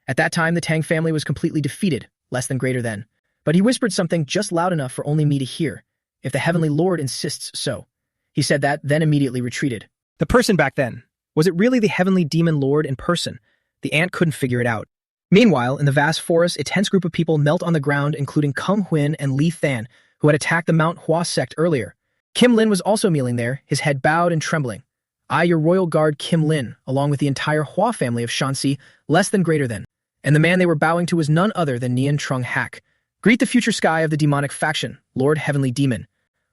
At that time, the Tang family was completely defeated, less than greater than. But he whispered something just loud enough for only me to hear. If the Heavenly Lord insists so. He said that, then immediately retreated. The person back then. Was it really the Heavenly Demon Lord in person? The ant couldn't figure it out. Meanwhile, in the vast forest, a tense group of people knelt on the ground, including Kung Huin and Li Than, who had attacked the Mount Hua sect earlier. Kim Lin was also kneeling there, his head bowed and trembling. I, your royal guard Kim Lin, along with the entire Hua family of Shanxi, less than greater than. And the man they were bowing to was none other than Nian Trung Hak. Greet the future sky of the demonic faction, Lord Heavenly Demon.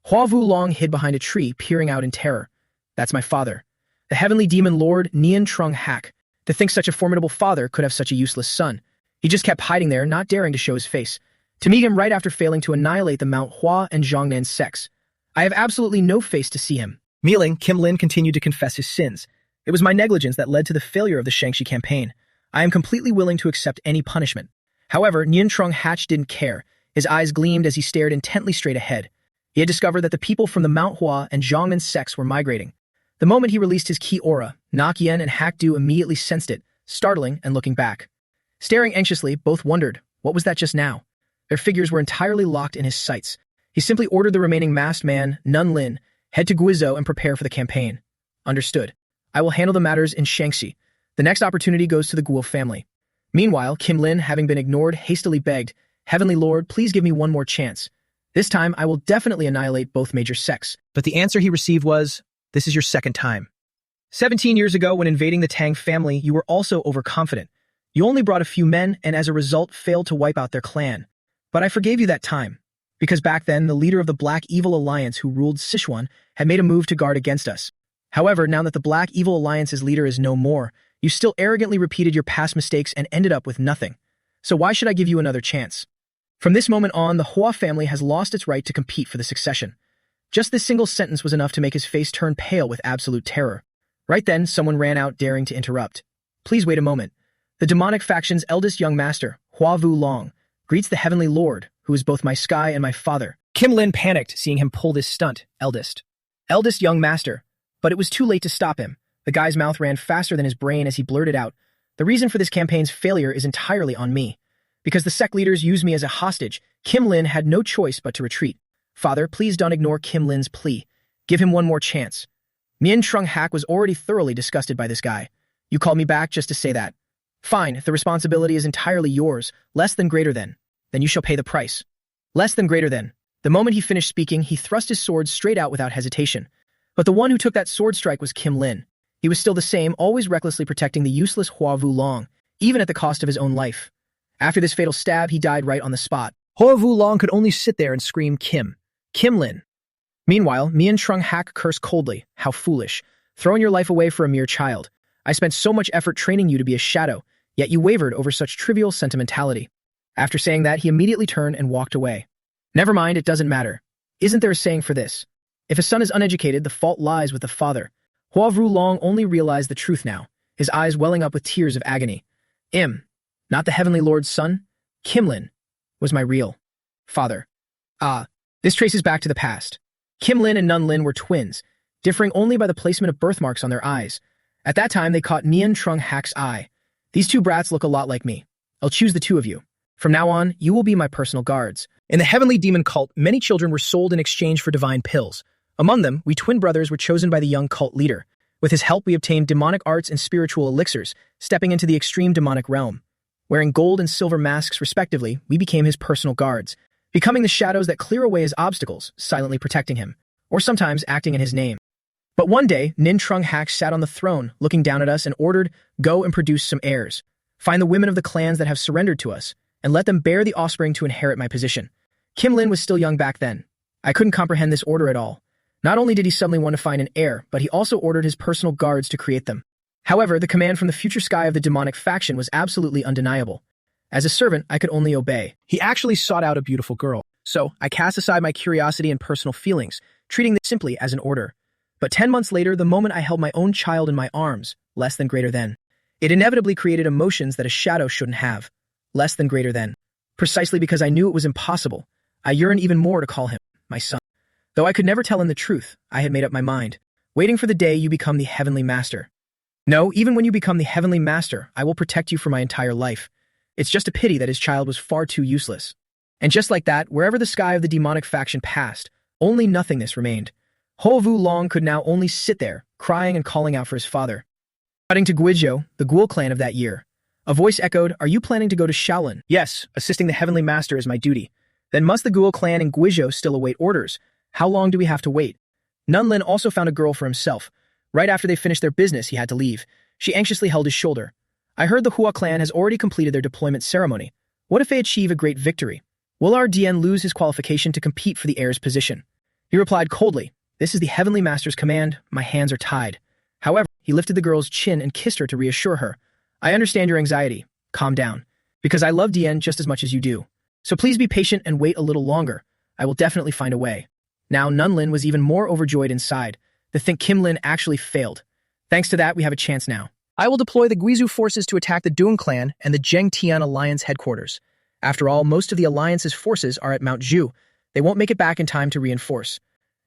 Hua Vu Long hid behind a tree, peering out in terror. That's my father. The Heavenly Demon Lord Nian Trung Hak. To think such a formidable father could have such a useless son. He just kept hiding there, not daring to show his face. To meet him right after failing to annihilate the Mount Hua and Zhongnan sects. I have absolutely no face to see him. Kneeling, Kim Lin continued to confess his sins. It was my negligence that led to the failure of the Shaanxi campaign. I am completely willing to accept any punishment. However, Nian Trung Hatch didn't care. His eyes gleamed as he stared intently straight ahead. He had discovered that the people from the Manhwa and Zhongmen sects were migrating. The moment he released his key aura, Nakien and Hakdu immediately sensed it, startling and looking back. Staring anxiously, both wondered, what was that just now? Their figures were entirely locked in his sights. He simply ordered the remaining masked man, Nun Lin, head to Guizhou and prepare for the campaign. Understood. I will handle the matters in Shaanxi. The next opportunity goes to the Guo family. Meanwhile, Kim Lin, having been ignored, hastily begged, Heavenly Lord, please give me one more chance. This time, I will definitely annihilate both major sects. But the answer he received was, this is your second time. 17 years ago, when invading the Tang family, you were also overconfident. You only brought a few men and as a result failed to wipe out their clan. But I forgave you that time. Because back then, the leader of the Black Evil Alliance who ruled Sichuan had made a move to guard against us. However, now that the Black Evil Alliance's leader is no more, you still arrogantly repeated your past mistakes and ended up with nothing. So why should I give you another chance? From this moment on, the Hua family has lost its right to compete for the succession. Just this single sentence was enough to make his face turn pale with absolute terror. Right then, someone ran out daring to interrupt. Please wait a moment. The demonic faction's eldest young master, Hua Vu Long, greets the Heavenly Lord, who is both my sky and my father. Kim Lin panicked, seeing him pull this stunt, eldest. Eldest young master. But it was too late to stop him. The guy's mouth ran faster than his brain as he blurted out, the reason for this campaign's failure is entirely on me. Because the sect leaders used me as a hostage, Kim Lin had no choice but to retreat. Father, please don't ignore Kim Lin's plea. Give him one more chance. Mian Trung Hak was already thoroughly disgusted by this guy. You called me back just to say that. Fine, if the responsibility is entirely yours, less than greater than, then you shall pay the price. Less than greater than. The moment he finished speaking, he thrust his sword straight out without hesitation. But the one who took that sword strike was Kim Lin. He was still the same, always recklessly protecting the useless Hua Vu Long, even at the cost of his own life. After this fatal stab, he died right on the spot. Hua Vu Long could only sit there and scream, Kim Lin. Meanwhile, Mian Trung Hak cursed coldly. How foolish. Throwing your life away for a mere child. I spent so much effort training you to be a shadow, yet you wavered over such trivial sentimentality. After saying that, he immediately turned and walked away. Never mind, it doesn't matter. Isn't there a saying for this? If a son is uneducated, the fault lies with the father. Hua Vu Long only realized the truth now, his eyes welling up with tears of agony. Not the Heavenly Lord's son, Kim Lin, was my real father. This traces back to the past. Kim Lin and Nun Lin were twins, differing only by the placement of birthmarks on their eyes. At that time, they caught Mian Trung Hak's eye. These two brats look a lot like me. I'll choose the two of you. From now on, you will be my personal guards. In the heavenly demon cult, many children were sold in exchange for divine pills. Among them, we twin brothers were chosen by the young cult leader. With his help, we obtained demonic arts and spiritual elixirs, stepping into the extreme demonic realm. Wearing gold and silver masks respectively, we became his personal guards, becoming the shadows that clear away his obstacles, silently protecting him, or sometimes acting in his name. But one day, Nin Trung Hak sat on the throne, looking down at us and ordered, go and produce some heirs. Find the women of the clans that have surrendered to us, and let them bear the offspring to inherit my position. Kim Lin was still young back then. I couldn't comprehend this order at all. Not only did he suddenly want to find an heir, but he also ordered his personal guards to create them. However, the command from the future sky of the demonic faction was absolutely undeniable. As a servant, I could only obey. He actually sought out a beautiful girl. So, I cast aside my curiosity and personal feelings, treating this simply as an order. But 10 months later, the moment I held my own child in my arms, less than greater than, it inevitably created emotions that a shadow shouldn't have. Less than greater than. Precisely because I knew it was impossible, I yearned even more to call him my son. Though I could never tell him the truth, I had made up my mind, waiting for the day you become the Heavenly Master. No, even when you become the Heavenly Master, I will protect you for my entire life. It's just a pity that his child was far too useless. And just like that, wherever the sky of the demonic faction passed, only nothingness remained. Hua Vu Long could now only sit there, crying and calling out for his father. Cutting to Guizhou, the Ghoul clan of that year. A voice echoed, are you planning to go to Shaolin? Yes, assisting the Heavenly Master is my duty. Then must the Ghoul clan in Guizhou still await orders? How long do we have to wait? Nun Lin also found a girl for himself. Right after they finished their business, he had to leave. She anxiously held his shoulder. I heard the Hua clan has already completed their deployment ceremony. What if they achieve a great victory? Will our DN lose his qualification to compete for the heir's position? He replied coldly, this is the Heavenly Master's command, my hands are tied. However, he lifted the girl's chin and kissed her to reassure her. I understand your anxiety. Calm down. Because I love DN just as much as you do. So please be patient and wait a little longer. I will definitely find a way. Now Nun Lin was even more overjoyed inside. To think Kim Lin actually failed. Thanks to that, we have a chance now. I will deploy the Guizhou forces to attack the Dung clan and the Zheng Tian alliance headquarters. After all, most of the Alliance's forces are at Mount Ju. They won't make it back in time to reinforce.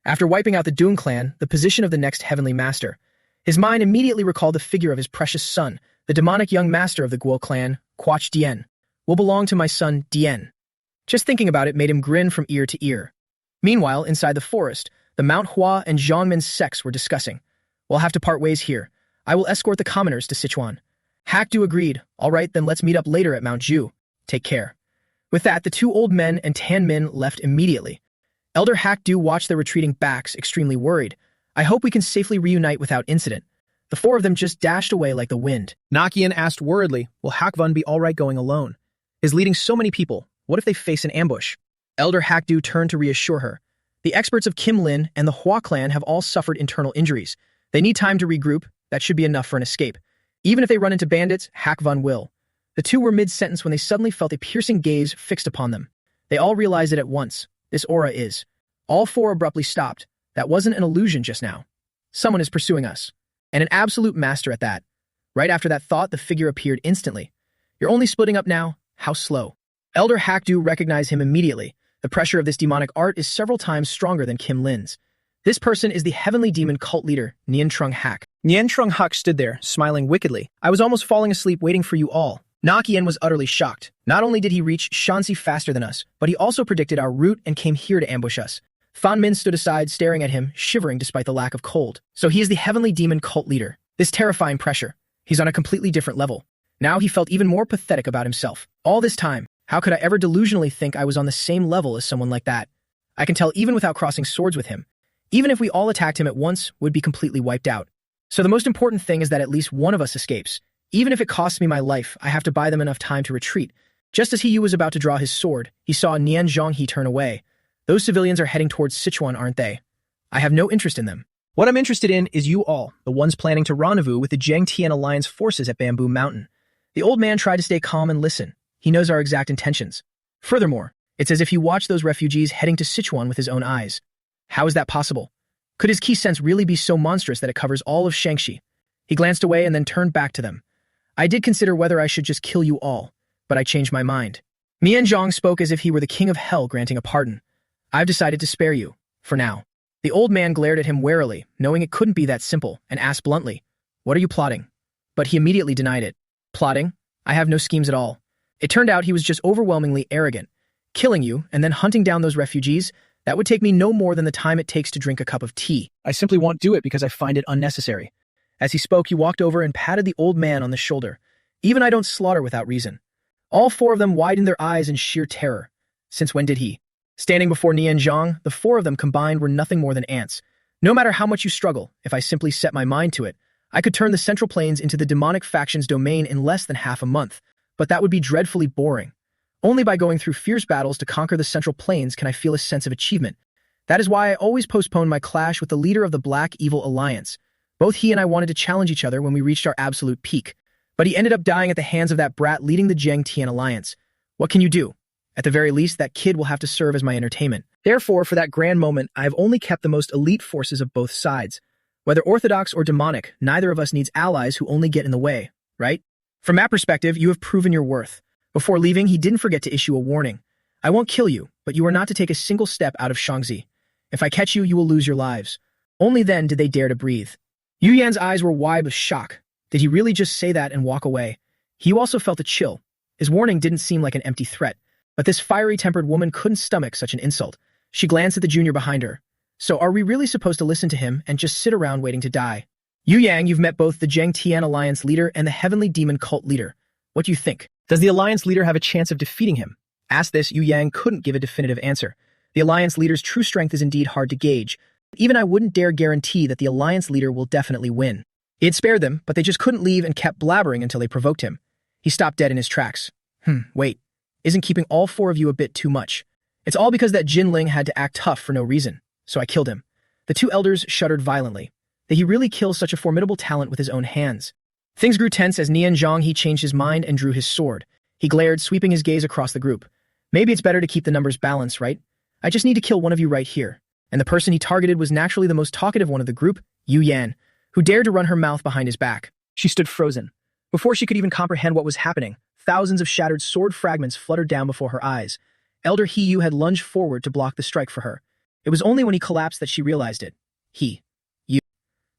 After wiping out the Dune clan, the position of the next Heavenly Master, his mind immediately recalled the figure of his precious son, the demonic young master of the Guo clan, Quach Dien, will belong to my son Dien. Just thinking about it made him grin from ear to ear. Meanwhile, inside the forest, the Manhwa and Zhongmin's sects were discussing. We'll have to part ways here. I will escort the commoners to Sichuan. Hakdu agreed. All right, then let's meet up later at Mount Ju. Take care. With that, the two old men and Tan Min left immediately. Elder Hakdu watched their retreating backs, extremely worried. I hope we can safely reunite without incident. The four of them just dashed away like the wind. Nakian asked worriedly, will Hakvun be all right going alone? Is leading so many people. What if they face an ambush? Elder Hakdu turned to reassure her. The experts of Kim Lin and the Hua clan have all suffered internal injuries. They need time to regroup. That should be enough for an escape. Even if they run into bandits, Hakvun will. The two were mid-sentence when they suddenly felt a piercing gaze fixed upon them. They all realized it at once. This aura is. All four abruptly stopped. That wasn't an illusion just now. Someone is pursuing us. And an absolute master at that. Right after that thought, the figure appeared instantly. You're only splitting up now? How slow. Elder Hakdu recognized him immediately. The pressure of this demonic art is several times stronger than Kim Lin's. This person is the heavenly demon cult leader, Nian Trung Hak. Nian Trung Hak stood there, smiling wickedly. I was almost falling asleep waiting for you all. Nakian was utterly shocked. Not only did he reach Shanxi faster than us, but he also predicted our route and came here to ambush us. Fan Min stood aside, staring at him, shivering despite the lack of cold. So he is the heavenly demon cult leader. This terrifying pressure. He's on a completely different level. Now he felt even more pathetic about himself. All this time, how could I ever delusionally think I was on the same level as someone like that? I can tell even without crossing swords with him. Even if we all attacked him at once, would be completely wiped out. So the most important thing is that at least one of us escapes. Even if it costs me my life, I have to buy them enough time to retreat. Just as He was about to draw his sword, he saw Nian Zhonghe turn away. Those civilians are heading towards Sichuan, aren't they? I have no interest in them. What I'm interested in is you all, the ones planning to rendezvous with the Jiangtian Alliance forces at Bamboo Mountain. The old man tried to stay calm and listen. He knows our exact intentions. Furthermore, it's as if he watched those refugees heading to Sichuan with his own eyes. How is that possible? Could his key sense really be so monstrous that it covers all of Shanxi? He glanced away and then turned back to them. I did consider whether I should just kill you all, but I changed my mind. Mian Zhang spoke as if he were the king of hell granting a pardon. I've decided to spare you, for now. The old man glared at him warily, knowing it couldn't be that simple, and asked bluntly, what are you plotting? But he immediately denied it. Plotting? I have no schemes at all. It turned out he was just overwhelmingly arrogant. Killing you, and then hunting down those refugees, that would take me no more than the time it takes to drink a cup of tea. I simply won't do it because I find it unnecessary. As he spoke, he walked over and patted the old man on the shoulder. Even I don't slaughter without reason. All four of them widened their eyes in sheer terror. Since when did he? Standing before Nian Zhang, the four of them combined were nothing more than ants. No matter how much you struggle, if I simply set my mind to it, I could turn the Central Plains into the demonic faction's domain in less than half a month. But that would be dreadfully boring. Only by going through fierce battles to conquer the Central Plains can I feel a sense of achievement. That is why I always postponed my clash with the leader of the Black Evil Alliance. Both he and I wanted to challenge each other when we reached our absolute peak. But he ended up dying at the hands of that brat leading the Jiangtian Alliance. What can you do? At the very least, that kid will have to serve as my entertainment. Therefore, for that grand moment, I have only kept the most elite forces of both sides. Whether orthodox or demonic, neither of us needs allies who only get in the way, right? From that perspective, you have proven your worth. Before leaving, he didn't forget to issue a warning. I won't kill you, but you are not to take a single step out of Shanxi. If I catch you, you will lose your lives. Only then did they dare to breathe. Yu Yan's eyes were wide with shock. Did he really just say that and walk away? He also felt a chill. His warning didn't seem like an empty threat, but this fiery-tempered woman couldn't stomach such an insult. She glanced at the junior behind her. So are we really supposed to listen to him and just sit around waiting to die? Yu Yang, you've met both the Jiangtian Alliance leader and the Heavenly Demon Cult leader. What do you think? Does the Alliance leader have a chance of defeating him? Asked this, Yu Yang couldn't give a definitive answer. The Alliance leader's true strength is indeed hard to gauge. Even I wouldn't dare guarantee that the Alliance leader will definitely win. He had spared them, but they just couldn't leave and kept blabbering until they provoked him. He stopped dead in his tracks. Wait. Isn't keeping all four of you a bit too much? It's all because that Jin Ling had to act tough for no reason, so I killed him. The two elders shuddered violently. Did he really kill such a formidable talent with his own hands? Things grew tense as Nian Zhonghe changed his mind and drew his sword. He glared, sweeping his gaze across the group. Maybe it's better to keep the numbers balanced, right? I just need to kill one of you right here. And the person he targeted was naturally the most talkative one of the group, Yu Yan, who dared to run her mouth behind his back. She stood frozen. Before she could even comprehend what was happening, thousands of shattered sword fragments fluttered down before her eyes. Elder He had lunged forward to block the strike for her. It was only when he collapsed that she realized it. You.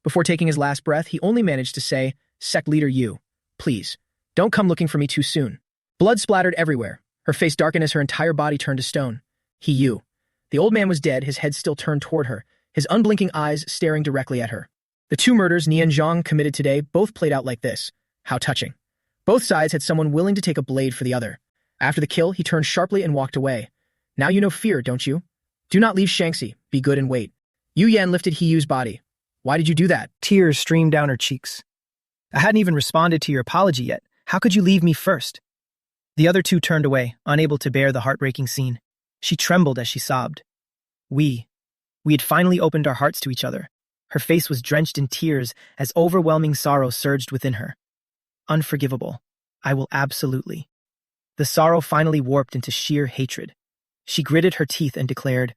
Before taking his last breath, he only managed to say, "Sect leader you. Please, don't come looking for me too soon." Blood splattered everywhere. Her face darkened as her entire body turned to stone. You. The old man was dead, his head still turned toward her, his unblinking eyes staring directly at her. The two murders Nian Zhang committed today both played out like this. How touching. Both sides had someone willing to take a blade for the other. After the kill, he turned sharply and walked away. Now you know fear, don't you? Do not leave Shangxi. Be good and wait. Yu Yan lifted Hiyu's body. Why did you do that? Tears streamed down her cheeks. I hadn't even responded to your apology yet. How could you leave me first? The other two turned away, unable to bear the heartbreaking scene. She trembled as she sobbed. We had finally opened our hearts to each other. Her face was drenched in tears as overwhelming sorrow surged within her. Unforgivable. I will absolutely. The sorrow finally warped into sheer hatred. She gritted her teeth and declared,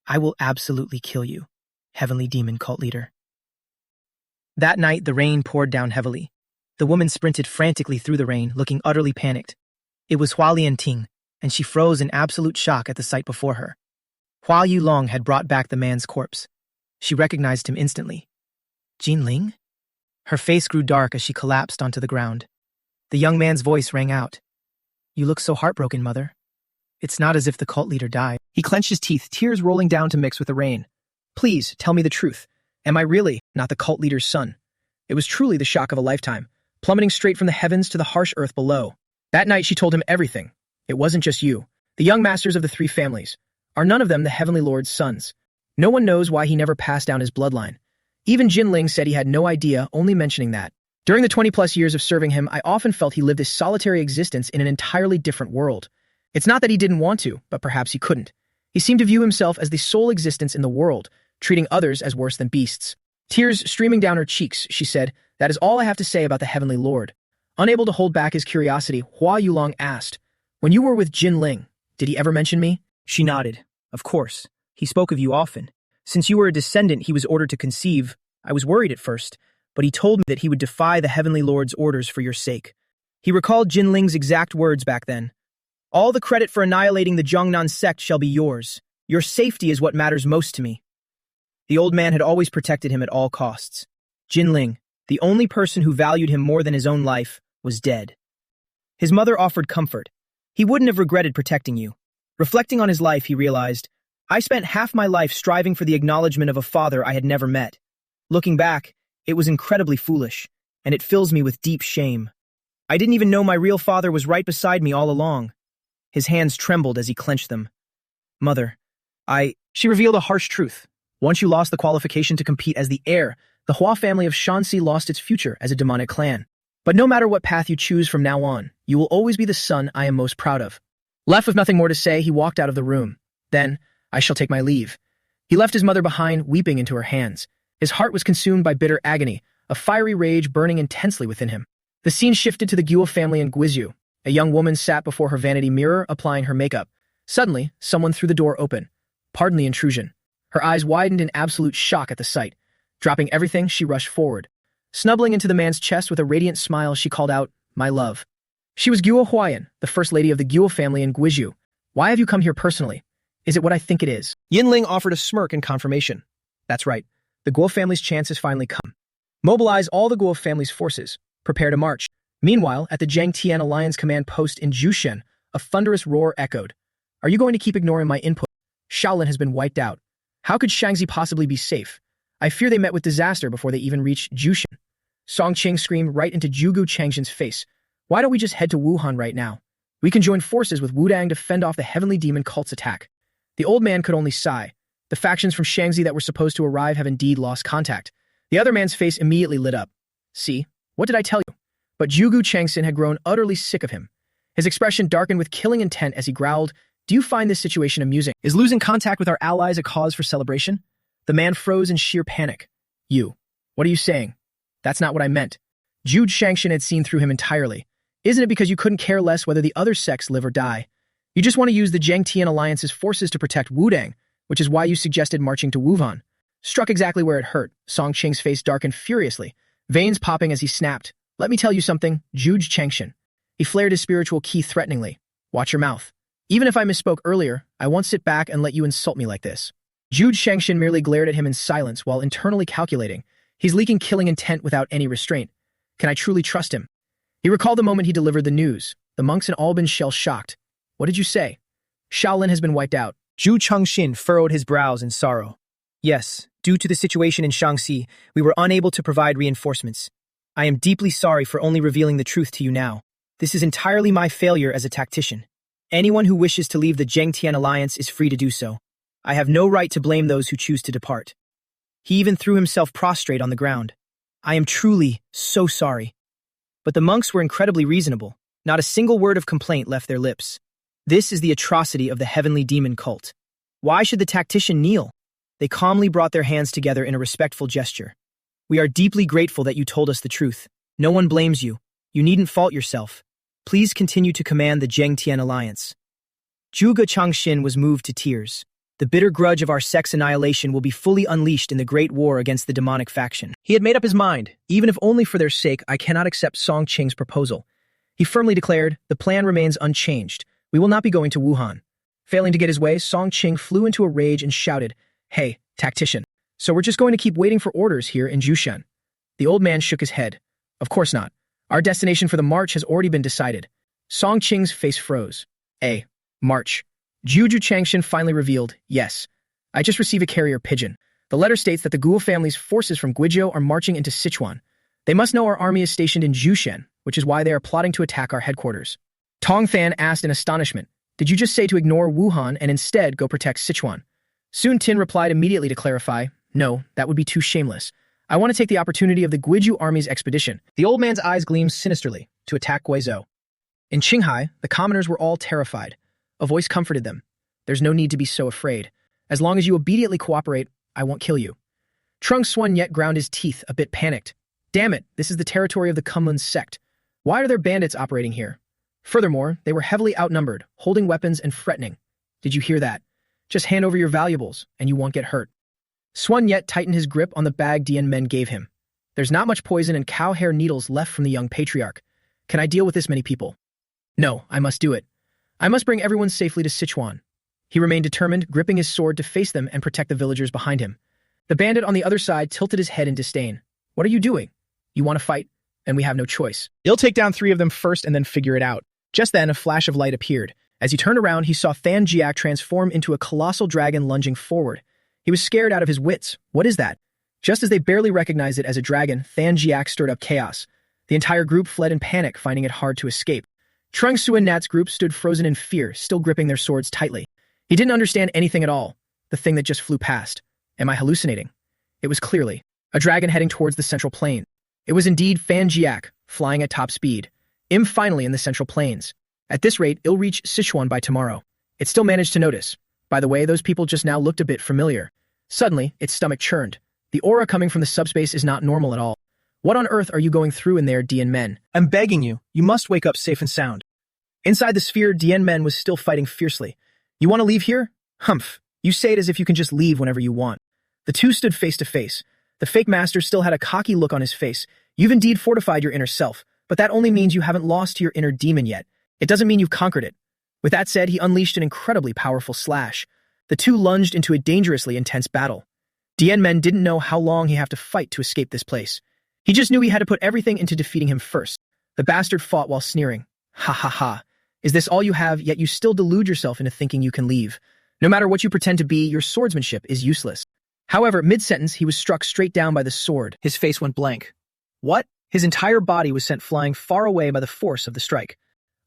I will absolutely kill you, heavenly demon cult leader. That night, the rain poured down heavily. The woman sprinted frantically through the rain, looking utterly panicked. It was Hua Lianting, and she froze in absolute shock at the sight before her. Hua Yulong had brought back the man's corpse. She recognized him instantly. Jin Ling? Her face grew dark as she collapsed onto the ground. The young man's voice rang out. You look so heartbroken, mother. It's not as if the cult leader died. He clenched his teeth, tears rolling down to mix with the rain. Please, tell me the truth. Am I really not the cult leader's son? It was truly the shock of a lifetime, plummeting straight from the heavens to the harsh earth below. That night she told him everything. It wasn't just you. The young masters of the three families. Are none of them the Heavenly Lord's sons? No one knows why he never passed down his bloodline. Even Jin Ling said he had no idea, only mentioning that. During the 20-plus years of serving him, I often felt he lived a solitary existence in an entirely different world. It's not that he didn't want to, but perhaps he couldn't. He seemed to view himself as the sole existence in the world, treating others as worse than beasts. Tears streaming down her cheeks, she said, That is all I have to say about the Heavenly Lord. Unable to hold back his curiosity, Hua Yulong asked, When you were with Jin Ling, did he ever mention me? She nodded. Of course. He spoke of you often. Since you were a descendant he was ordered to conceive, I was worried at first, but he told me that he would defy the Heavenly Lord's orders for your sake. He recalled Jin Ling's exact words back then. All the credit for annihilating the Zhongnan sect shall be yours. Your safety is what matters most to me. The old man had always protected him at all costs. Jin Ling, the only person who valued him more than his own life, was dead. His mother offered comfort. He wouldn't have regretted protecting you. Reflecting on his life, he realized, I spent half my life striving for the acknowledgement of a father I had never met. Looking back, it was incredibly foolish, and it fills me with deep shame. I didn't even know my real father was right beside me all along. His hands trembled as he clenched them. Mother, She revealed a harsh truth. Once you lost the qualification to compete as the heir, the Hua family of Shanxi lost its future as a demonic clan. But no matter what path you choose from now on, you will always be the son I am most proud of. Left with nothing more to say, he walked out of the room. Then, I shall take my leave. He left his mother behind, weeping into her hands. His heart was consumed by bitter agony, a fiery rage burning intensely within him. The scene shifted to the Guo family in Guizhou. A young woman sat before her vanity mirror, applying her makeup. Suddenly, someone threw the door open. Pardon the intrusion. Her eyes widened in absolute shock at the sight. Dropping everything, she rushed forward. Snubbling into the man's chest with a radiant smile, she called out, My love. She was Guo Huayan, the first lady of the Guo family in Guizhou. Why have you come here personally? Is it what I think it is? Yin Ling offered a smirk in confirmation. That's right. The Guo family's chance has finally come. Mobilize all the Guo family's forces. Prepare to march. Meanwhile, at the Zhang Tian Alliance command post in Jushen, a thunderous roar echoed. Are you going to keep ignoring my input? Shaolin has been wiped out. How could Shangxi possibly be safe? I fear they met with disaster before they even reached Jushen. Song Qing screamed right into Zhugu Changzhen's face. Why don't we just head to Wuhan right now? We can join forces with Wudang to fend off the heavenly demon cult's attack. The old man could only sigh. The factions from Shangxi that were supposed to arrive have indeed lost contact. The other man's face immediately lit up. See, what did I tell you? But Zhugu Changzhen had grown utterly sick of him. His expression darkened with killing intent as he growled, Do you find this situation amusing? Is losing contact with our allies a cause for celebration? The man froze in sheer panic. You. What are you saying? That's not what I meant. Zhugu Changzhen had seen through him entirely. Isn't it because you couldn't care less whether the other sects live or die? You just want to use the Zhang Tian Alliance's forces to protect Wudang, which is why you suggested marching to Wuhan. Struck exactly where it hurt, Song Qing's face darkened furiously, veins popping as he snapped, Let me tell you something, Juge Changshin. He flared his spiritual ki threateningly. Watch your mouth. Even if I misspoke earlier, I won't sit back and let you insult me like this. Jude Changshin merely glared at him in silence while internally calculating. He's leaking killing intent without any restraint. Can I truly trust him? He recalled the moment he delivered the news. The monks had all been shell-shocked. What did you say? Shaolin has been wiped out. Zhu Chengxin furrowed his brows in sorrow. Yes, due to the situation in Shaanxi, we were unable to provide reinforcements. I am deeply sorry for only revealing the truth to you now. This is entirely my failure as a tactician. Anyone who wishes to leave the Zhengtian alliance is free to do so. I have no right to blame those who choose to depart. He even threw himself prostrate on the ground. I am truly so sorry. But the monks were incredibly reasonable. Not a single word of complaint left their lips. This is the atrocity of the heavenly demon cult. Why should the tactician kneel? They calmly brought their hands together in a respectful gesture. We are deeply grateful that you told us the truth. No one blames you. You needn't fault yourself. Please continue to command the Zhengtian alliance. Zhuge Changshin was moved to tears. The bitter grudge of our sex annihilation will be fully unleashed in the great war against the demonic faction. He had made up his mind. Even if only for their sake, I cannot accept Song Qing's proposal. He firmly declared, the plan remains unchanged. We will not be going to Wuhan. Failing to get his way, Song Qing flew into a rage and shouted, Hey, tactician. So we're just going to keep waiting for orders here in Jushan. The old man shook his head. Of course not. Our destination for the march has already been decided. Song Qing's face froze. March. Juju Changshin finally revealed, yes. I just received a carrier pigeon. The letter states that the Guo family's forces from Guizhou are marching into Sichuan. They must know our army is stationed in Jushan, which is why they are plotting to attack our headquarters. Tong Fan asked in astonishment, Did you just say to ignore Wuhan and instead go protect Sichuan? Sun Tin replied immediately to clarify, No, that would be too shameless. I want to take the opportunity of the Guizhou army's expedition. The old man's eyes gleamed sinisterly to attack Guizhou. In Qinghai, the commoners were all terrified. A voice comforted them. There's no need to be so afraid. As long as you obediently cooperate, I won't kill you. Trung Swan yet ground his teeth, a bit panicked. Damn it, this is the territory of the Kunlun sect. Why are there bandits operating here? Furthermore, they were heavily outnumbered, holding weapons and threatening. Did you hear that? Just hand over your valuables, and you won't get hurt. Swan Yet tightened his grip on the bag Dian Men gave him. There's not much poison and cow hair needles left from the young patriarch. Can I deal with this many people? No, I must do it. I must bring everyone safely to Sichuan. He remained determined, gripping his sword to face them and protect the villagers behind him. The bandit on the other side tilted his head in disdain. What are you doing? You want to fight? And we have no choice. You'll take down 3 of them first and then figure it out. Just then, a flash of light appeared. As he turned around, he saw Than Jiak transform into a colossal dragon lunging forward. He was scared out of his wits. What is that? Just as they barely recognized it as a dragon, Than Jiak stirred up chaos. The entire group fled in panic, finding it hard to escape. Trung Su and Nat's group stood frozen in fear, still gripping their swords tightly. He didn't understand anything at all. The thing that just flew past. Am I hallucinating? It was clearly a dragon heading towards the central plain. It was indeed Fan Jiak, flying at top speed. Finally in the central plains. At this rate, it'll reach Sichuan by tomorrow. It still managed to notice. By the way, those people just now looked a bit familiar. Suddenly, its stomach churned. The aura coming from the subspace is not normal at all. What on earth are you going through in there, Dian Men? I'm begging you. You must wake up safe and sound. Inside the sphere, Dian Men was still fighting fiercely. You want to leave here? Humph. You say it as if you can just leave whenever you want. The two stood face to face. The fake master still had a cocky look on his face. You've indeed fortified your inner self, but that only means you haven't lost to your inner demon yet. It doesn't mean you've conquered it. With that said, he unleashed an incredibly powerful slash. The two lunged into a dangerously intense battle. Dian Men didn't know how long he'd have to fight to escape this place. He just knew he had to put everything into defeating him first. The bastard fought while sneering. Ha ha ha. Is this all you have, yet you still delude yourself into thinking you can leave? No matter what you pretend to be, your swordsmanship is useless. However, mid-sentence, he was struck straight down by the sword. His face went blank. What? His entire body was sent flying far away by the force of the strike.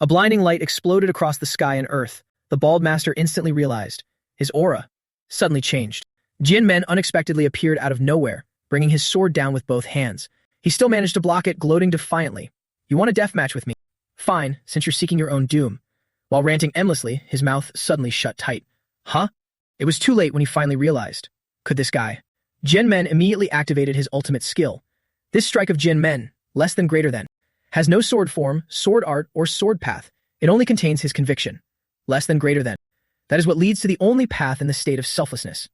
A blinding light exploded across the sky and earth. The bald master instantly realized. His aura suddenly changed. Jin Men unexpectedly appeared out of nowhere, bringing his sword down with both hands. He still managed to block it, gloating defiantly. You want a death match with me? Fine, since you're seeking your own doom. While ranting endlessly, his mouth suddenly shut tight. Huh? It was too late when he finally realized. Could this guy? Jin Men immediately activated his ultimate skill. This strike of Jin Men, less than greater than, has no sword form, sword art, or sword path. It only contains his conviction. Less than greater than. That is what leads to the only path in the state of selflessness.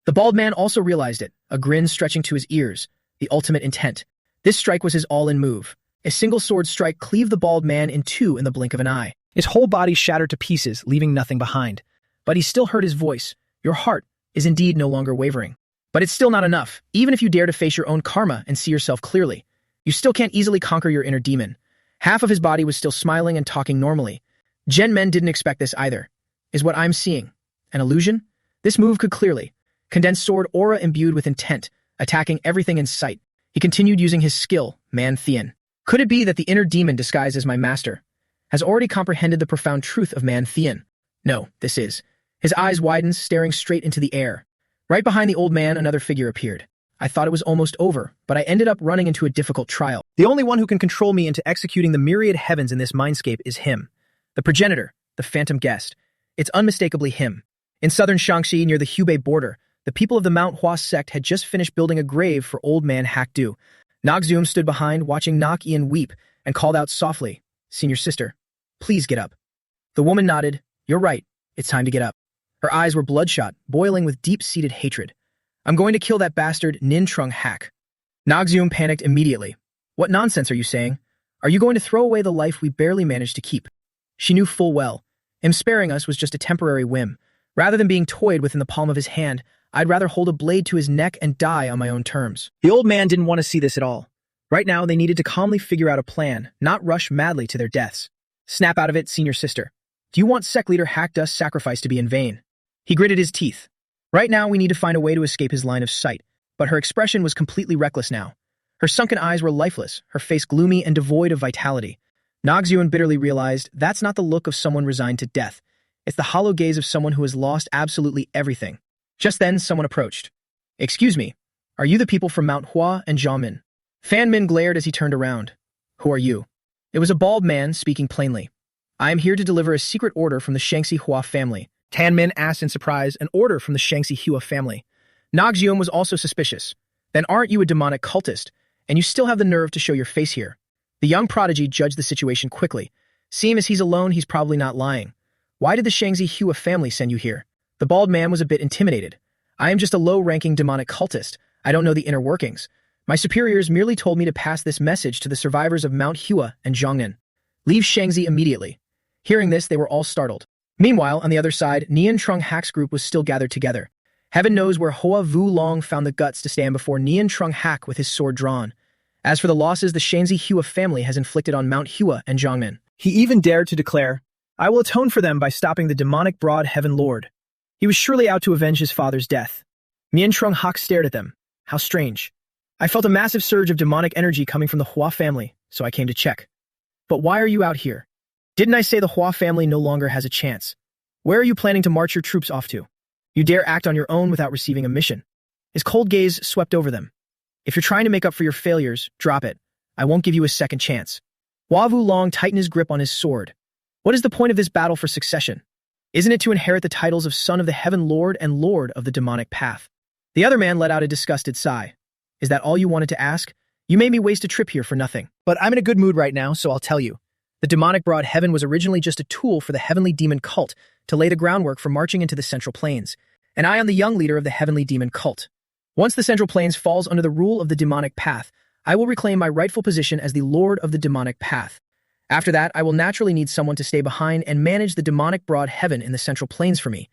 The bald man also realized it, a grin stretching to his ears, the ultimate intent. This strike was his all-in move. A single sword strike cleaved the bald man in two in the blink of an eye. His whole body shattered to pieces, leaving nothing behind. But he still heard his voice. Your heart is indeed no longer wavering. But it's still not enough. Even if you dare to face your own karma and see yourself clearly, you still can't easily conquer your inner demon. Half of his body was still smiling and talking normally. Gen Men didn't expect this either. Is what I'm seeing an illusion? This move could clearly condense sword aura imbued with intent, attacking everything in sight. He continued using his skill, Man Thean. Could it be that the inner demon disguised as my master has already comprehended the profound truth of Man Thean? No, this is. His eyes widened, staring straight into the air. Right behind the old man, another figure appeared. I thought it was almost over, but I ended up running into a difficult trial. The only one who can control me into executing the myriad heavens in this mindscape is him. The progenitor, the phantom guest. It's unmistakably him. In southern Shaanxi, near the Hubei border, the people of the Manhwa sect had just finished building a grave for old man Hakdu. Nogzoom stood behind, watching Nok Ian weep, and called out softly, Senior sister, please get up. The woman nodded. You're right. It's time to get up. Her eyes were bloodshot, boiling with deep-seated hatred. I'm going to kill that bastard Nin Trung Hak. Nogzoom panicked immediately. What nonsense are you saying? Are you going to throw away the life we barely managed to keep? She knew full well. Him sparing us was just a temporary whim. Rather than being toyed with in the palm of his hand, I'd rather hold a blade to his neck and die on my own terms. The old man didn't want to see this at all. Right now, they needed to calmly figure out a plan, not rush madly to their deaths. Snap out of it, senior sister. Do you want sect leader Hakdust's sacrifice to be in vain? He gritted his teeth. Right now, we need to find a way to escape his line of sight, but her expression was completely reckless now. Her sunken eyes were lifeless, her face gloomy and devoid of vitality. Nogzuan bitterly realized that's not the look of someone resigned to death. It's the hollow gaze of someone who has lost absolutely everything. Just then, someone approached. Excuse me, are you the people from Mount Hua and Jiamin? Fan Min glared as he turned around. Who are you? It was a bald man speaking plainly. I am here to deliver a secret order from the Shaanxi Hua family. Tan Min asked in surprise, an order from the Shaanxi Hua family. Nogzuan was also suspicious. Then aren't you a demonic cultist, and you still have the nerve to show your face here? The young prodigy judged the situation quickly. Seeing as he's alone, he's probably not lying. Why did the Shaanxi Hua family send you here? The bald man was a bit intimidated. I am just a low-ranking demonic cultist. I don't know the inner workings. My superiors merely told me to pass this message to the survivors of Mount Hua and Zhongnan. Leave Shaanxi immediately. Hearing this, they were all startled. Meanwhile, on the other side, Nian Trung Hak's group was still gathered together. Heaven knows where Hoa Vu Long found the guts to stand before Nian Trung Hak with his sword drawn. As for the losses the Shaanxi Hua family has inflicted on Mount Hua and Zhongnan, he even dared to declare, I will atone for them by stopping the demonic broad heaven lord. He was surely out to avenge his father's death. Nian Trung Hak stared at them. How strange. I felt a massive surge of demonic energy coming from the Hua family, so I came to check. But why are you out here? Didn't I say the Hua family no longer has a chance? Where are you planning to march your troops off to? You dare act on your own without receiving a mission. His cold gaze swept over them. If you're trying to make up for your failures, drop it. I won't give you a second chance. Hua Vu Long tightened his grip on his sword. What is the point of this battle for succession? Isn't it to inherit the titles of Son of the Heaven Lord and Lord of the Demonic Path? The other man let out a disgusted sigh. Is that all you wanted to ask? You made me waste a trip here for nothing. But I'm in a good mood right now, so I'll tell you. The demonic broad heaven was originally just a tool for the heavenly demon cult to lay the groundwork for marching into the Central Plains, and I am the young leader of the heavenly demon cult. Once the Central Plains falls under the rule of the demonic path, I will reclaim my rightful position as the Lord of the demonic path. After that, I will naturally need someone to stay behind and manage the demonic broad heaven in the Central Plains for me.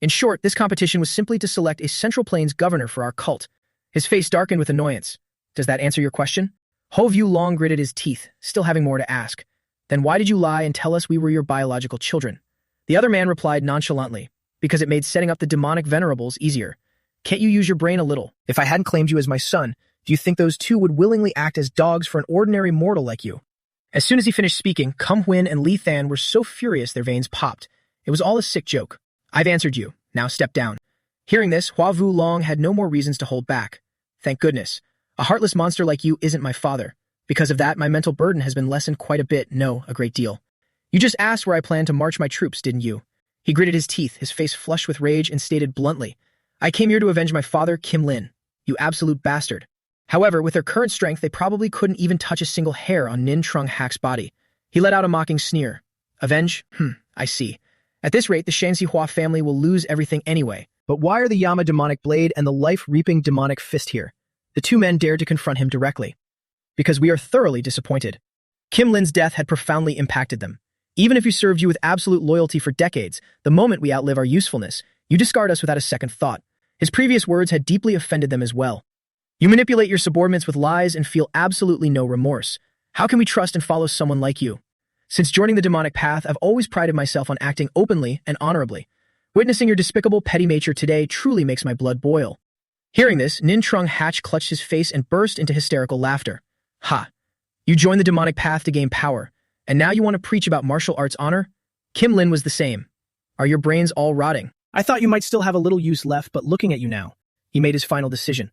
In short, this competition was simply to select a Central Plains governor for our cult. His face darkened with annoyance. Does that answer your question? Ho Vu Long gritted his teeth, still having more to ask. Then why did you lie and tell us we were your biological children? The other man replied nonchalantly, because it made setting up the demonic venerables easier. Can't you use your brain a little? If I hadn't claimed you as my son, do you think those two would willingly act as dogs for an ordinary mortal like you? As soon as he finished speaking, Kum Huin and Li Than were so furious their veins popped. It was all a sick joke. I've answered you. Now step down. Hearing this, Hua Vu Long had no more reasons to hold back. Thank goodness. A heartless monster like you isn't my father. Because of that, my mental burden has been lessened quite a bit, no, a great deal. You just asked where I plan to march my troops, didn't you? He gritted his teeth, his face flushed with rage, and stated bluntly, I came here to avenge my father, Kim Lin. You absolute bastard. However, with their current strength, they probably couldn't even touch a single hair on Nin Trung Hak's body. He let out a mocking sneer. Avenge? I see. At this rate, the Shaanxi Hua family will lose everything anyway. But why are the Yama demonic blade and the life-reaping demonic fist here? The two men dared to confront him directly. Because we are thoroughly disappointed. Kim Lin's death had profoundly impacted them. Even if we served you with absolute loyalty for decades, the moment we outlive our usefulness, you discard us without a second thought. His previous words had deeply offended them as well. You manipulate your subordinates with lies and feel absolutely no remorse. How can we trust and follow someone like you? Since joining the demonic path, I've always prided myself on acting openly and honorably. Witnessing your despicable petty nature today truly makes my blood boil. Hearing this, Nin Trung Hatch clutched his face and burst into hysterical laughter. Ha! You joined the demonic path to gain power, and now you want to preach about martial arts honor? Kim Lin was the same. Are your brains all rotting? I thought you might still have a little use left, but looking at you now. He made his final decision.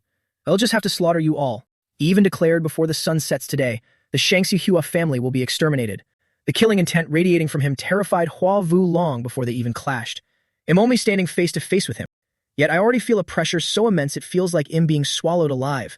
I'll just have to slaughter you all. He even declared before the sun sets today, the Shangxi Hua family will be exterminated. The killing intent radiating from him terrified Hua Vu long before they even clashed. I'm only standing face to face with him. Yet I already feel a pressure so immense it feels like him being swallowed alive.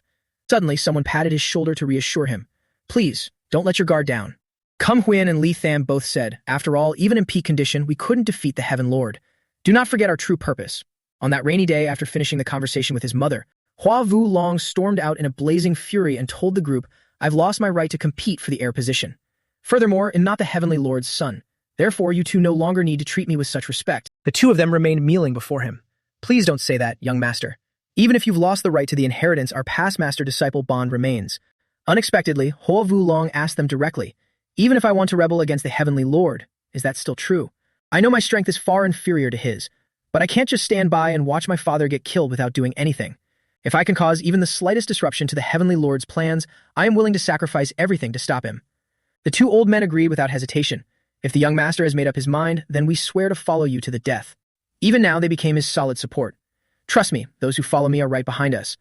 Suddenly, someone patted his shoulder to reassure him. Please, don't let your guard down. Kum Huan and Li Tham both said, after all, even in peak condition, we couldn't defeat the Heaven Lord. Do not forget our true purpose. On that rainy day, after finishing the conversation with his mother, Hua Vu Long stormed out in a blazing fury and told the group, I've lost my right to compete for the heir position. Furthermore, I'm not the Heavenly Lord's son. Therefore, you two no longer need to treat me with such respect. The two of them remained kneeling before him. Please don't say that, young master. Even if you've lost the right to the inheritance, our past master-disciple bond remains. Unexpectedly, Hua Vu Long asked them directly, even if I want to rebel against the Heavenly Lord, is that still true? I know my strength is far inferior to his, but I can't just stand by and watch my father get killed without doing anything. If I can cause even the slightest disruption to the Heavenly Lord's plans, I am willing to sacrifice everything to stop him. The two old men agreed without hesitation. If the young master has made up his mind, then we swear to follow you to the death. Even now, they became his solid support. Trust me, those who follow me are right behind us.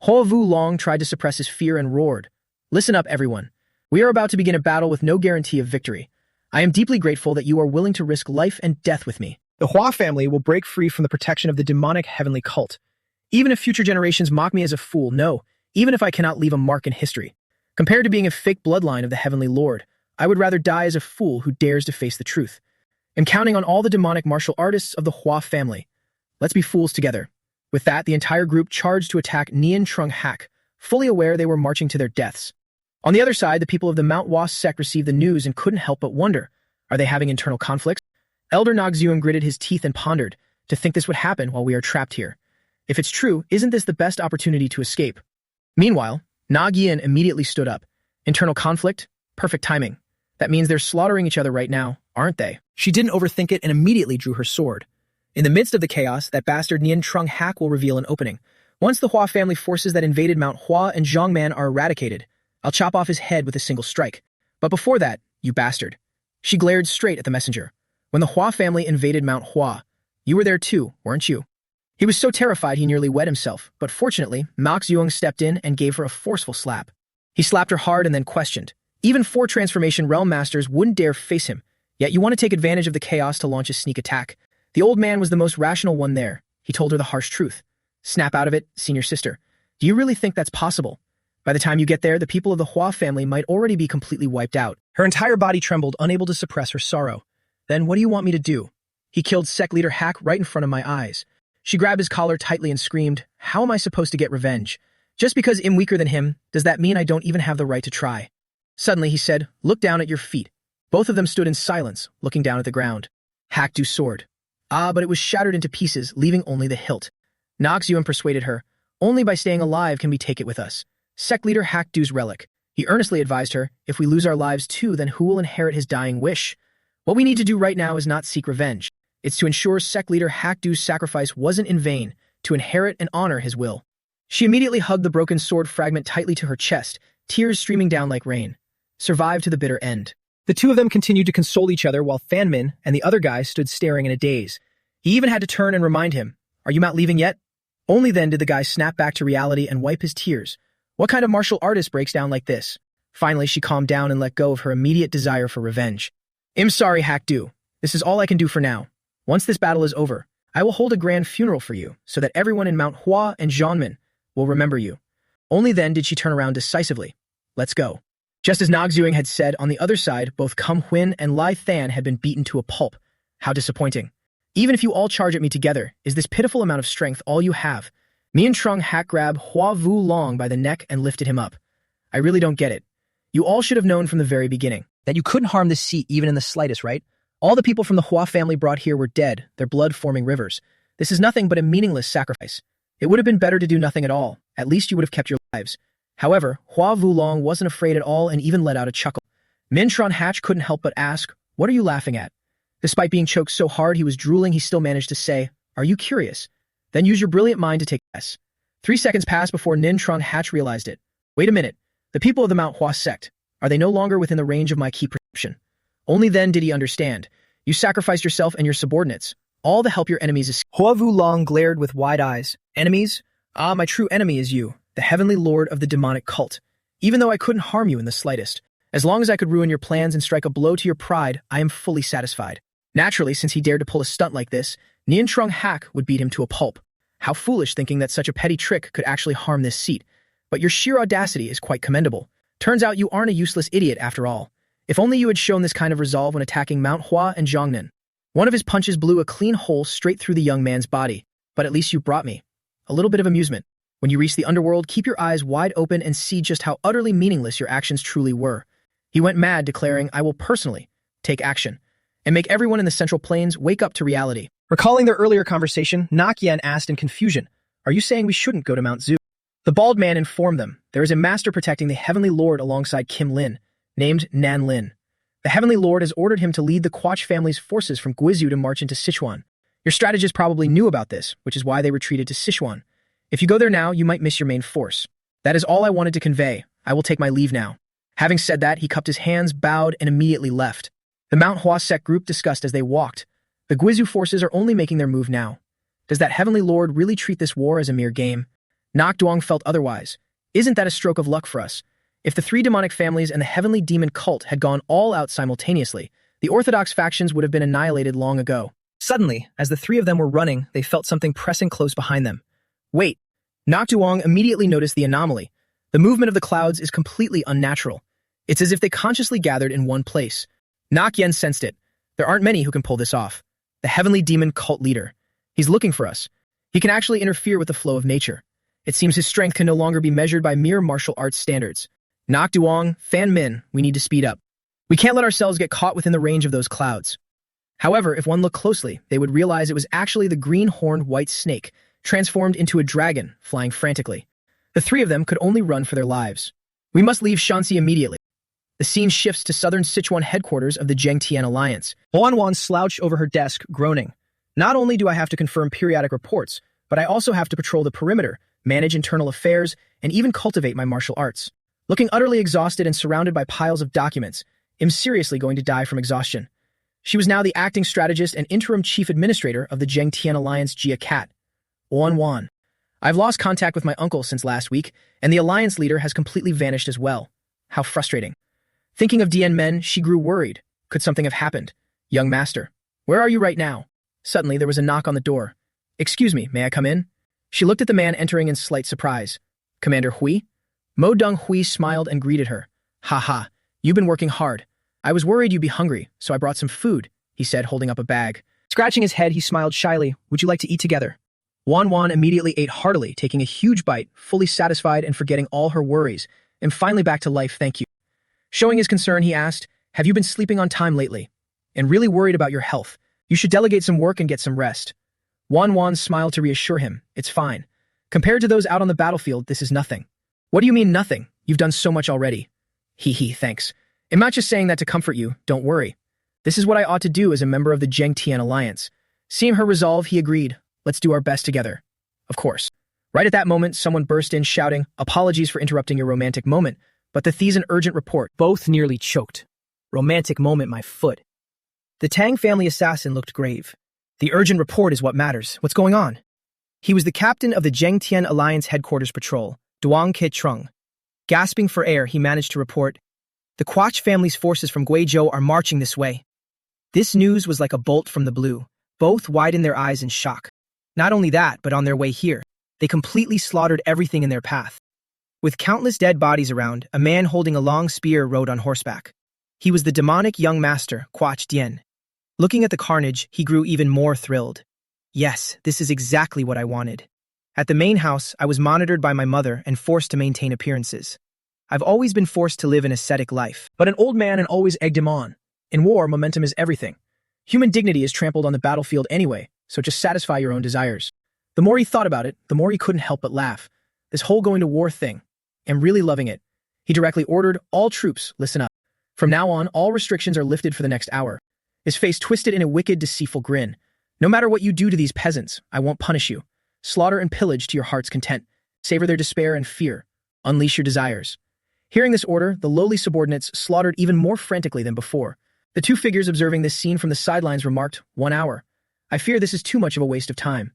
Hua Vu Long tried to suppress his fear and roared. Listen up, everyone. We are about to begin a battle with no guarantee of victory. I am deeply grateful that you are willing to risk life and death with me. The Hua family will break free from the protection of the demonic heavenly cult. Even if future generations mock me as a fool, no, even if I cannot leave a mark in history. Compared to being a fake bloodline of the Heavenly Lord, I would rather die as a fool who dares to face the truth. I'm counting on all the demonic martial artists of the Hua family. Let's be fools together. With that, the entire group charged to attack Nian Trung Hak, fully aware they were marching to their deaths. On the other side, the people of the Mount Hua sect received the news and couldn't help but wonder, are they having internal conflicts? Elder Nogzuan gritted his teeth and pondered, to think this would happen while we are trapped here. If it's true, isn't this the best opportunity to escape? Meanwhile, Nagyan immediately stood up. Internal conflict? Perfect timing. That means they're slaughtering each other right now, aren't they? She didn't overthink it and immediately drew her sword. In the midst of the chaos, that bastard Nian Trung Hak will reveal an opening. Once the Hua family forces that invaded Mount Hua and Zhongman are eradicated, I'll chop off his head with a single strike. But before that, you bastard. She glared straight at the messenger. When the Hua family invaded Mount Hua, you were there too, weren't you? He was so terrified he nearly wet himself, but fortunately, Max Yuang stepped in and gave her a forceful slap. He slapped her hard and then questioned. Even 4 Transformation Realm Masters wouldn't dare face him, yet you want to take advantage of the chaos to launch a sneak attack. The old man was the most rational one there. He told her the harsh truth. Snap out of it, senior sister. Do you really think that's possible? By the time you get there, the people of the Hua family might already be completely wiped out. Her entire body trembled, unable to suppress her sorrow. Then what do you want me to do? He killed Sect Leader Hak right in front of my eyes. She grabbed his collar tightly and screamed, how am I supposed to get revenge? Just because I'm weaker than him, does that mean I don't even have the right to try? Suddenly he said, look down at your feet. Both of them stood in silence, looking down at the ground. Hak Du sword. Ah, but it was shattered into pieces, leaving only the hilt. Nox Yuan persuaded her, only by staying alive can we take it with us. Sect Leader Hak Du's relic. He earnestly advised her, if we lose our lives too, then who will inherit his dying wish? What we need to do right now is not seek revenge. It's to ensure Sect Leader Hak Du's sacrifice wasn't in vain, to inherit and honor his will. She immediately hugged the broken sword fragment tightly to her chest, tears streaming down like rain. Survived to the bitter end. The two of them continued to console each other while Fan Min and the other guy stood staring in a daze. He even had to turn and remind him, are you not leaving yet? Only then did the guy snap back to reality and wipe his tears. What kind of martial artist breaks down like this? Finally, she calmed down and let go of her immediate desire for revenge. I'm sorry, Hak Du. This is all I can do for now. Once this battle is over, I will hold a grand funeral for you so that everyone in Mount Hua and Zhongmen will remember you. Only then did she turn around decisively. Let's go. Just as Nogzuing had said, on the other side, both Kum Huin and Lai Than had been beaten to a pulp. How disappointing. Even if you all charge at me together, is this pitiful amount of strength all you have? Nian Trung Hak grabbed Hua Vu Long by the neck and lifted him up. I really don't get it. You all should have known from the very beginning that you couldn't harm this seat even in the slightest, right? All the people from the Hua family brought here were dead, their blood forming rivers. This is nothing but a meaningless sacrifice. It would have been better to do nothing at all. At least you would have kept your lives. However, Hua Wulong wasn't afraid at all and even let out a chuckle. Mintron Hatch couldn't help but ask, "What are you laughing at?" Despite being choked so hard he was drooling, he still managed to say, "Are you curious? Then use your brilliant mind to take a guess." 3 seconds passed before Nintron Hatch realized it. Wait a minute. The people of the Mount Hua sect, are they no longer within the range of my key perception? Only then did he understand. You sacrificed yourself and your subordinates, all to help your enemies escape. Hua Wulong glared with wide eyes. Enemies? Ah, my true enemy is you, the heavenly lord of the demonic cult. Even though I couldn't harm you in the slightest, as long as I could ruin your plans and strike a blow to your pride, I am fully satisfied. Naturally, since he dared to pull a stunt like this, Nian Trung Hak would beat him to a pulp. How foolish thinking that such a petty trick could actually harm this seat. But your sheer audacity is quite commendable. Turns out you aren't a useless idiot after all. If only you had shown this kind of resolve when attacking Mount Hua and Zhongnan. One of his punches blew a clean hole straight through the young man's body, but at least you brought me a little bit of amusement. When you reach the underworld, keep your eyes wide open and see just how utterly meaningless your actions truly were. He went mad, declaring, "I will personally take action and make everyone in the Central Plains wake up to reality." Recalling their earlier conversation, Nak Yen asked in confusion, "Are you saying we shouldn't go to Mount Zu?" The bald man informed them there is a master protecting the Heavenly Lord alongside Kim Lin, named Nan Lin. The Heavenly Lord has ordered him to lead the Quach family's forces from Guizhou to march into Sichuan. Your strategists probably knew about this, which is why they retreated to Sichuan. If you go there now, you might miss your main force. That is all I wanted to convey. I will take my leave now. Having said that, he cupped his hands, bowed, and immediately left. The Mount Hua sect group discussed as they walked. The Guizhou forces are only making their move now. Does that Heavenly Lord really treat this war as a mere game? Nak Duong felt otherwise. Isn't that a stroke of luck for us? If the 3 demonic families and the heavenly demon cult had gone all out simultaneously, the orthodox factions would have been annihilated long ago. Suddenly, as the 3 of them were running, they felt something pressing close behind them. Wait! Nak Duong immediately noticed the anomaly. The movement of the clouds is completely unnatural. It's as if they consciously gathered in one place. Nak Yen sensed it. There aren't many who can pull this off. The heavenly demon cult leader. He's looking for us. He can actually interfere with the flow of nature. It seems his strength can no longer be measured by mere martial arts standards. Nak Duong, Fan Min, we need to speed up. We can't let ourselves get caught within the range of those clouds. However, if one looked closely, they would realize it was actually the green-horned white snake, transformed into a dragon, flying frantically. The 3 of them could only run for their lives. We must leave Shanxi immediately. The scene shifts to southern Sichuan headquarters of the Zhengtian Alliance. Huan Wan slouched over her desk, groaning. Not only do I have to confirm periodic reports, but I also have to patrol the perimeter, manage internal affairs, and even cultivate my martial arts. Looking utterly exhausted and surrounded by piles of documents, I'm seriously going to die from exhaustion. She was now the acting strategist and interim chief administrator of the Zhengtian Alliance Jia Cat. Wan Wan. I've lost contact with my uncle since last week, and the alliance leader has completely vanished as well. How frustrating. Thinking of Dian Men, she grew worried. Could something have happened? Young master, where are you right now? Suddenly, there was a knock on the door. Excuse me, may I come in? She looked at the man entering in slight surprise. Commander Hui? Mo Dong Hui smiled and greeted her. Ha ha, you've been working hard. I was worried you'd be hungry, so I brought some food, he said, holding up a bag. Scratching his head, he smiled shyly. Would you like to eat together? Wan Wan immediately ate heartily, taking a huge bite, fully satisfied and forgetting all her worries, and finally back to life, thank you. Showing his concern, he asked, have you been sleeping on time lately? And really worried about your health. You should delegate some work and get some rest. Wan Wan smiled to reassure him. It's fine. Compared to those out on the battlefield, this is nothing. What do you mean nothing? You've done so much already. Hee, thanks. I'm not just saying that to comfort you, don't worry. This is what I ought to do as a member of the Zhengtian Alliance. Seeing her resolve, he agreed. Let's do our best together. Of course. Right at that moment, someone burst in shouting, apologies for interrupting your romantic moment, but the Thie's an urgent report. Both nearly choked. Romantic moment, my foot. The Tang family assassin looked grave. The urgent report is what matters. What's going on? He was the captain of the Zhengtian Alliance headquarters patrol, Duang Ke Trung. Gasping for air, he managed to report, the Quach family's forces from Guizhou are marching this way. This news was like a bolt from the blue. Both widened their eyes in shock. Not only that, but on their way here, they completely slaughtered everything in their path. With countless dead bodies around, a man holding a long spear rode on horseback. He was the demonic young master, Quach Dian. Looking at the carnage, he grew even more thrilled. Yes, this is exactly what I wanted. At the main house, I was monitored by my mother and forced to maintain appearances. I've always been forced to live an ascetic life. But an old man and always egged him on. In war, momentum is everything. Human dignity is trampled on the battlefield anyway, so just satisfy your own desires. The more he thought about it, the more he couldn't help but laugh. This whole going to war thing. I'm really loving it. He directly ordered, all troops, listen up. From now on, all restrictions are lifted for the next hour. His face twisted in a wicked, deceitful grin. No matter what you do to these peasants, I won't punish you. Slaughter and pillage to your heart's content. Savor their despair and fear. Unleash your desires. Hearing this order, the lowly subordinates slaughtered even more frantically than before. The two figures observing this scene from the sidelines remarked, 1 hour. I fear this is too much of a waste of time.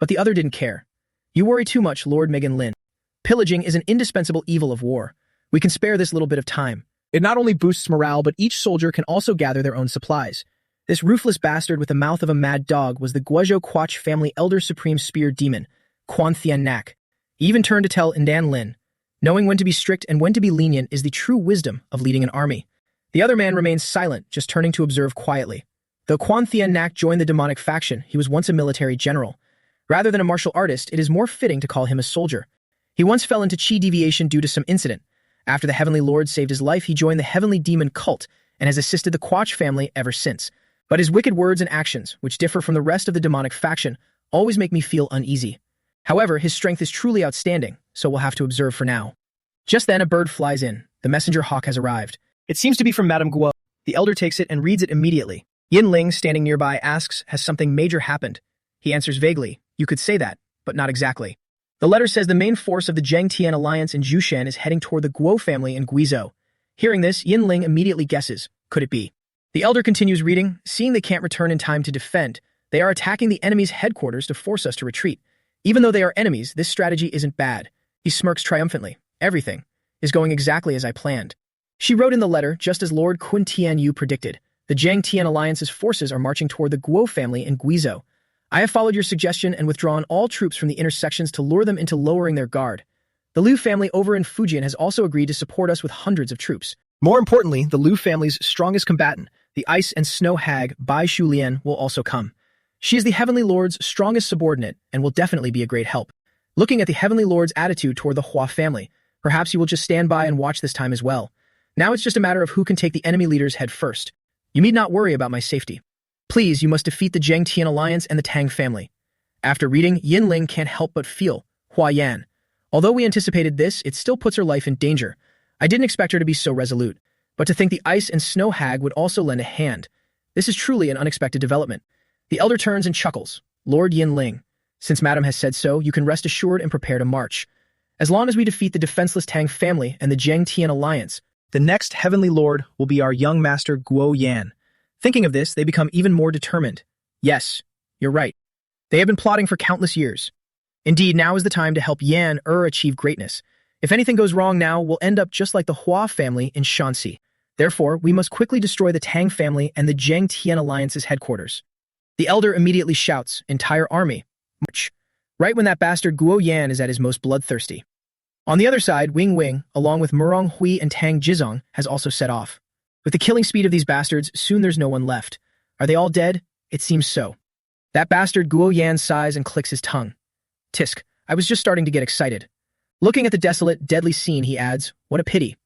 But the other didn't care. You worry too much, Lord Megan Lin. Pillaging is an indispensable evil of war. We can spare this little bit of time. It not only boosts morale, but each soldier can also gather their own supplies. This ruthless bastard with the mouth of a mad dog was the Guizhou Quach family elder supreme spear demon, Quan Thian Nak. He even turned to tell Indan Lin, knowing when to be strict and when to be lenient is the true wisdom of leading an army. The other man remained silent, just turning to observe quietly. Though Quan Thian Nak joined the demonic faction, he was once a military general. Rather than a martial artist, it is more fitting to call him a soldier. He once fell into chi deviation due to some incident. After the Heavenly Lord saved his life, he joined the Heavenly Demon cult and has assisted the Quach family ever since. But his wicked words and actions, which differ from the rest of the demonic faction, always make me feel uneasy. However, his strength is truly outstanding, so we'll have to observe for now. Just then, a bird flies in. The messenger hawk has arrived. It seems to be from Madame Guo. The elder takes it and reads it immediately. Yin Ling, standing nearby, asks, has something major happened? He answers vaguely, you could say that, but not exactly. The letter says the main force of the Zhang-Tian alliance in Jushan is heading toward the Guo family in Guizhou. Hearing this, Yin Ling immediately guesses, could it be? The elder continues reading, seeing they can't return in time to defend, they are attacking the enemy's headquarters to force us to retreat. Even though they are enemies, this strategy isn't bad. He smirks triumphantly. Everything is going exactly as I planned. She wrote in the letter, just as Lord Qun Tianyu predicted, the Zhang-Tian alliance's forces are marching toward the Guo family in Guizhou. I have followed your suggestion and withdrawn all troops from the inner sections to lure them into lowering their guard. The Liu family over in Fujian has also agreed to support us with hundreds of troops. More importantly, the Liu family's strongest combatant, the ice and snow hag Bai Shulian, will also come. She is the Heavenly Lord's strongest subordinate and will definitely be a great help. Looking at the Heavenly Lord's attitude toward the Hua family, perhaps he will just stand by and watch this time as well. Now it's just a matter of who can take the enemy leader's head first. You need not worry about my safety. Please, you must defeat the Zhang-Tian alliance and the Tang family. After reading, Yin Ling can't help but feel, Hua Yan. Although we anticipated this, it still puts her life in danger. I didn't expect her to be so resolute. But to think the ice and snow hag would also lend a hand. This is truly an unexpected development. The elder turns and chuckles. Lord Yin Ling, since Madam has said so, you can rest assured and prepare to march. As long as we defeat the defenseless Tang family and the Zhang-Tian alliance, the next Heavenly Lord will be our young master Guo Yan. Thinking of this, they become even more determined. Yes, you're right. They have been plotting for countless years. Indeed, now is the time to help Yan achieve greatness. If anything goes wrong now, we'll end up just like the Hua family in Shanxi. Therefore, we must quickly destroy the Tang family and the Zhang-Tian alliance's headquarters. The elder immediately shouts, entire army, march, right when that bastard Guo Yan is at his most bloodthirsty. On the other side, Wing Wing, along with Murong Hui and Tang Jizong, has also set off. With the killing speed of these bastards, soon there's no one left. Are they all dead? It seems so. That bastard Guo Yan sighs and clicks his tongue. Tisk, I was just starting to get excited. Looking at the desolate, deadly scene, he adds, what a pity.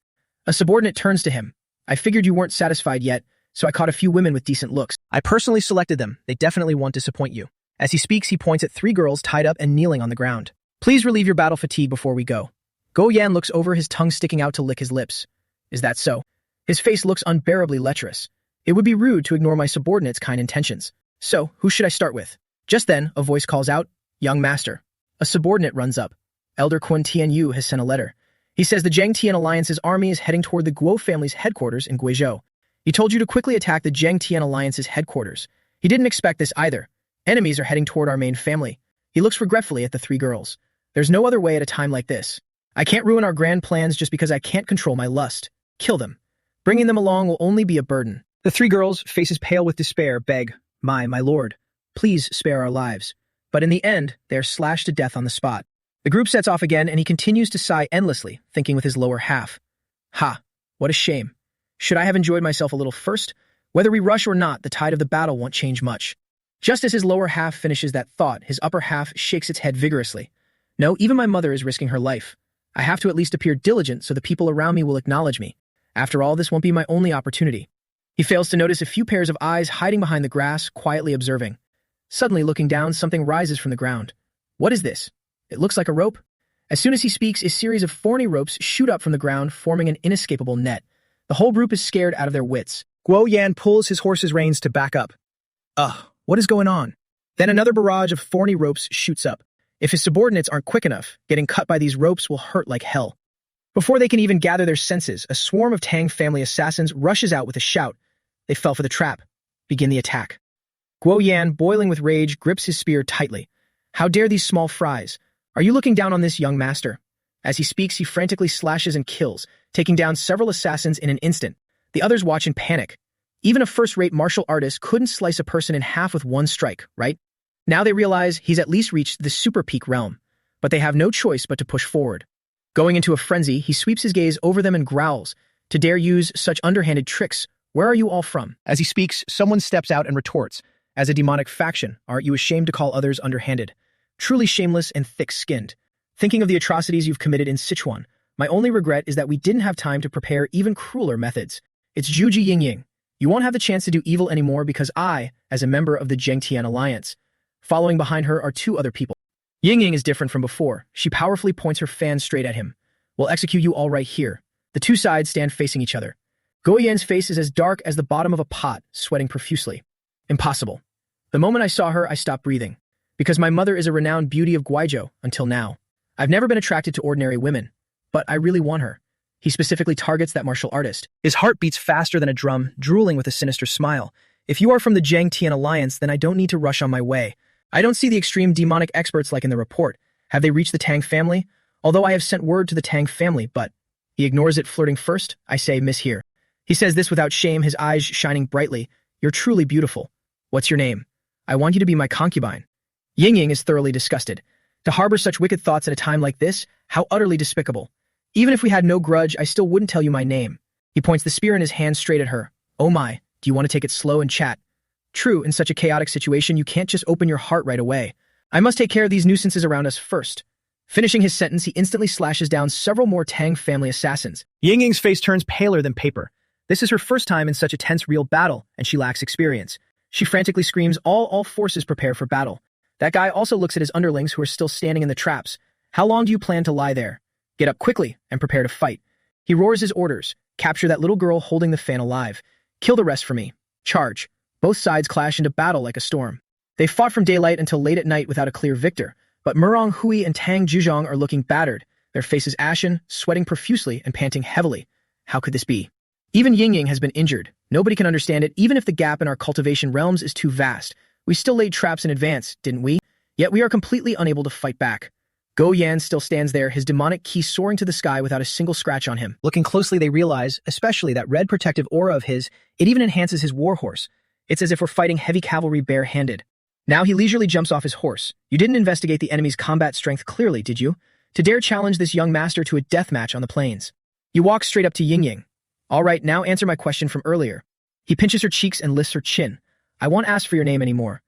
A subordinate turns to him. I figured you weren't satisfied yet, so I caught a few women with decent looks. I personally selected them. They definitely won't disappoint you. As he speaks, he points at 3 girls tied up and kneeling on the ground. Please relieve your battle fatigue before we go. Guo Yan looks over, his tongue sticking out to lick his lips. Is that so? His face looks unbearably lecherous. It would be rude to ignore my subordinate's kind intentions. So, who should I start with? Just then, a voice calls out, young master. A subordinate runs up. Elder Qun Tianyu has sent a letter. He says the Zhang-Tian alliance's army is heading toward the Guo family's headquarters in Guizhou. He told you to quickly attack the Zhang-Tian alliance's headquarters. He didn't expect this either. Enemies are heading toward our main family. He looks regretfully at the 3 girls. There's no other way at a time like this. I can't ruin our grand plans just because I can't control my lust. Kill them. Bringing them along will only be a burden. The 3 girls, faces pale with despair, beg, my lord, please spare our lives. But in the end, they are slashed to death on the spot. The group sets off again, and he continues to sigh endlessly, thinking with his lower half. Ha, what a shame. Should I have enjoyed myself a little first? Whether we rush or not, the tide of the battle won't change much. Just as his lower half finishes that thought, his upper half shakes its head vigorously. No, even my mother is risking her life. I have to at least appear diligent so the people around me will acknowledge me. After all, this won't be my only opportunity. He fails to notice a few pairs of eyes hiding behind the grass, quietly observing. Suddenly, looking down, something rises from the ground. What is this? It looks like a rope. As soon as he speaks, a series of thorny ropes shoot up from the ground, forming an inescapable net. The whole group is scared out of their wits. Guo Yan pulls his horse's reins to back up. Ugh, what is going on? Then another barrage of thorny ropes shoots up. If his subordinates aren't quick enough, getting cut by these ropes will hurt like hell. Before they can even gather their senses, a swarm of Tang family assassins rushes out with a shout. They fell for the trap. Begin the attack. Guo Yan, boiling with rage, grips his spear tightly. How dare these small fries? Are you looking down on this, young master? As he speaks, he frantically slashes and kills, taking down several assassins in an instant. The others watch in panic. Even a first-rate martial artist couldn't slice a person in half with one strike, right? Now they realize he's at least reached the super peak realm, but they have no choice but to push forward. Going into a frenzy, he sweeps his gaze over them and growls. To dare use such underhanded tricks, where are you all from? As he speaks, someone steps out and retorts. As a demonic faction, aren't you ashamed to call others underhanded? Truly shameless and thick-skinned. Thinking of the atrocities you've committed in Sichuan, my only regret is that we didn't have time to prepare even crueler methods. It's Zhuji Yingying. You won't have the chance to do evil anymore because I, as a member of the Zhengtian Alliance. Following behind her are two other people. Yingying is different from before. She powerfully points her fan straight at him. We'll execute you all right here. The two sides stand facing each other. Guo Yan's face is as dark as the bottom of a pot, sweating profusely. Impossible. The moment I saw her, I stopped breathing. Because my mother is a renowned beauty of Guizhou until now. I've never been attracted to ordinary women, but I really want her. He specifically targets that martial artist. His heart beats faster than a drum, drooling with a sinister smile. If you are from the Zhengtian Alliance, then I don't need to rush on my way. I don't see the extreme demonic experts like in the report. Have they reached the Tang family? Although I have sent word to the Tang family, but... He ignores it, flirting first. I say, miss here. He says this without shame, his eyes shining brightly. You're truly beautiful. What's your name? I want you to be my concubine. Yingying is thoroughly disgusted. To harbor such wicked thoughts at a time like this, how utterly despicable. Even if we had no grudge, I still wouldn't tell you my name. He points the spear in his hand straight at her. Oh my, do you want to take it slow and chat? True, in such a chaotic situation, you can't just open your heart right away. I must take care of these nuisances around us first. Finishing his sentence, he instantly slashes down several more Tang family assassins. Yingying's face turns paler than paper. This is her first time in such a tense real battle, and she lacks experience. She frantically screams, all forces prepare for battle. That guy also looks at his underlings who are still standing in the traps. How long do you plan to lie there? Get up quickly and prepare to fight. He roars his orders. Capture that little girl holding the fan alive. Kill the rest for me. Charge. Both sides clash into battle like a storm. They fought from daylight until late at night without a clear victor, but Murong Hui and Tang Zhuzhong are looking battered, their faces ashen, sweating profusely and panting heavily. How could this be? Even Yingying has been injured. Nobody can understand it, even if the gap in our cultivation realms is too vast. We still laid traps in advance, didn't we? Yet we are completely unable to fight back. Guo Yan still stands there, his demonic ki soaring to the sky without a single scratch on him. Looking closely, they realize, especially that red protective aura of his, it even enhances his warhorse. It's as if we're fighting heavy cavalry bare-handed. Now he leisurely jumps off his horse. You didn't investigate the enemy's combat strength clearly, did you? To dare challenge this young master to a death match on the plains. You walk straight up to Yingying. All right, now answer my question from earlier. He pinches her cheeks and lifts her chin. I won't ask for your name anymore.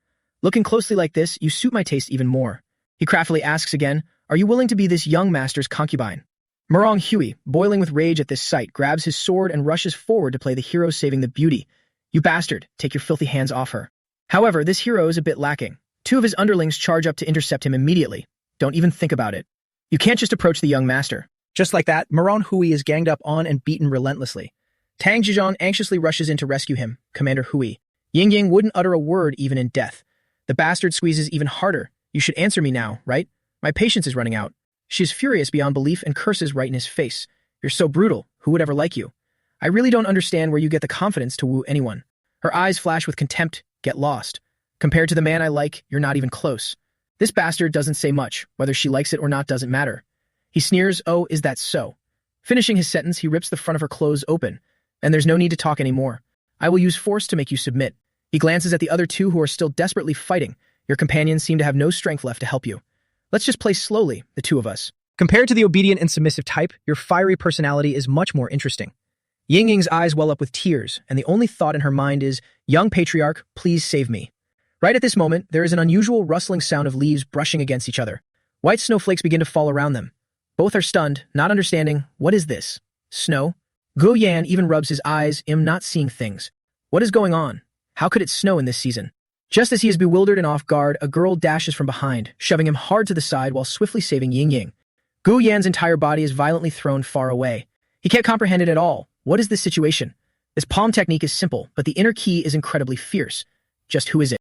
Looking closely like this, you suit my taste even more. He craftily asks again, are you willing to be this young master's concubine? Murong Hui, boiling with rage at this sight, grabs his sword and rushes forward to play the hero saving the beauty. You bastard, take your filthy hands off her. However, this hero is a bit lacking. Two of his underlings charge up to intercept him immediately. Don't even think about it. You can't just approach the young master. Just like that, Murong Hui is ganged up on and beaten relentlessly. Tang Zhizhong anxiously rushes in to rescue him, Commander Hui. Yingying wouldn't utter a word even in death. The bastard squeezes even harder. You should answer me now, right? My patience is running out. She is furious beyond belief and curses right in his face. You're so brutal. Who would ever like you? I really don't understand where you get the confidence to woo anyone. Her eyes flash with contempt. Get lost. Compared to the man I like, you're not even close. This bastard doesn't say much. Whether she likes it or not doesn't matter. He sneers, oh, is that so? Finishing his sentence, he rips the front of her clothes open. And there's no need to talk anymore. I will use force to make you submit. He glances at the other two who are still desperately fighting. Your companions seem to have no strength left to help you. Let's just play slowly, the two of us. Compared to the obedient and submissive type, your fiery personality is much more interesting. Yingying's eyes well up with tears, and the only thought in her mind is, young patriarch, please save me. Right at this moment, there is an unusual rustling sound of leaves brushing against each other. White snowflakes begin to fall around them. Both are stunned, not understanding, what is this? Snow? Guo Yan even rubs his eyes, not seeing things. What is going on? How could it snow in this season? Just as he is bewildered and off guard, a girl dashes from behind, shoving him hard to the side while swiftly saving Ying. Guo Yan's entire body is violently thrown far away. He can't comprehend it at all. What is this situation? This palm technique is simple, but the inner key is incredibly fierce. Just who is it?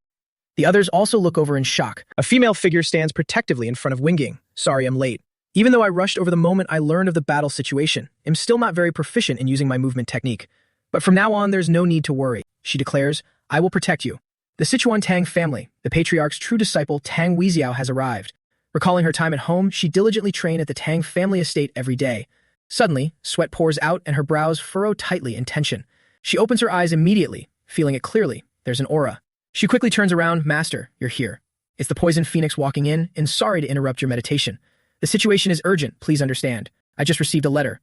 The others also look over in shock. A female figure stands protectively in front of Wingying. Sorry, I'm late. Even though I rushed over the moment I learned of the battle situation, I'm still not very proficient in using my movement technique. But from now on, there's no need to worry. She declares, I will protect you. The Sichuan Tang family, the patriarch's true disciple Tang Weixiao, has arrived. Recalling her time at home, she diligently trained at the Tang family estate every day. Suddenly, sweat pours out and her brows furrow tightly in tension. She opens her eyes immediately, feeling it clearly. There's an aura. She quickly turns around. Master, you're here. It's the poison phoenix walking in, and sorry to interrupt your meditation. The situation is urgent, please understand. I just received a letter.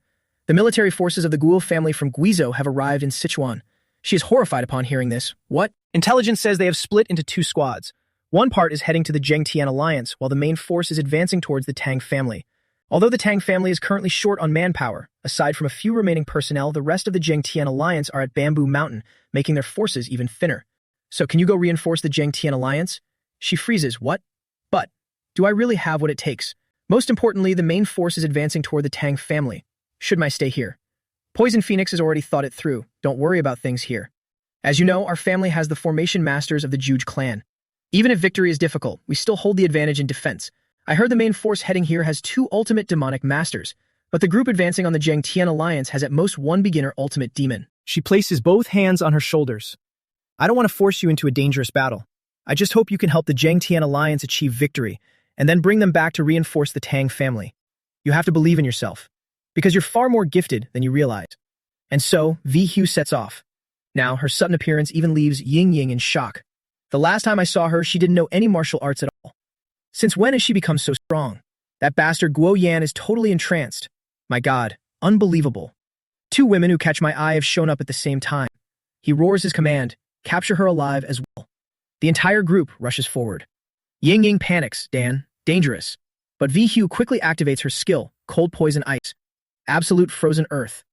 The military forces of the Guo family from Guizhou have arrived in Sichuan. She is horrified upon hearing this. What? Intelligence says they have split into two squads. One part is heading to the Zhengtian alliance, while the main force is advancing towards the Tang family. Although the Tang family is currently short on manpower, aside from a few remaining personnel, the rest of the Zhengtian alliance are at Bamboo Mountain, making their forces even thinner. So can you go reinforce the Zhengtian alliance? She freezes. What? But, do I really have what it takes? Most importantly, the main force is advancing toward the Tang family. Should I stay here? Poison Phoenix has already thought it through. Don't worry about things here. As you know, our family has the formation masters of the Juge clan. Even if victory is difficult, we still hold the advantage in defense. I heard the main force heading here has 2 ultimate demonic masters, but the group advancing on the Zhengtian alliance has at most 1 beginner ultimate demon. She places both hands on her shoulders. I don't want to force you into a dangerous battle. I just hope you can help the Zhengtian alliance achieve victory, and then bring them back to reinforce the Tang family. You have to believe in yourself, because you're far more gifted than you realize. And so, V Hugh sets off. Now, her sudden appearance even leaves Ying in shock. The last time I saw her, she didn't know any martial arts at all. Since when has she become so strong? That bastard Guo Yan is totally entranced. My god, unbelievable. 2 women who catch my eye have shown up at the same time. He roars his command, capture her alive as well. The entire group rushes forward. Ying panics. Dan, dangerous. But V Hugh quickly activates her skill, cold poison ice. Absolute frozen earth.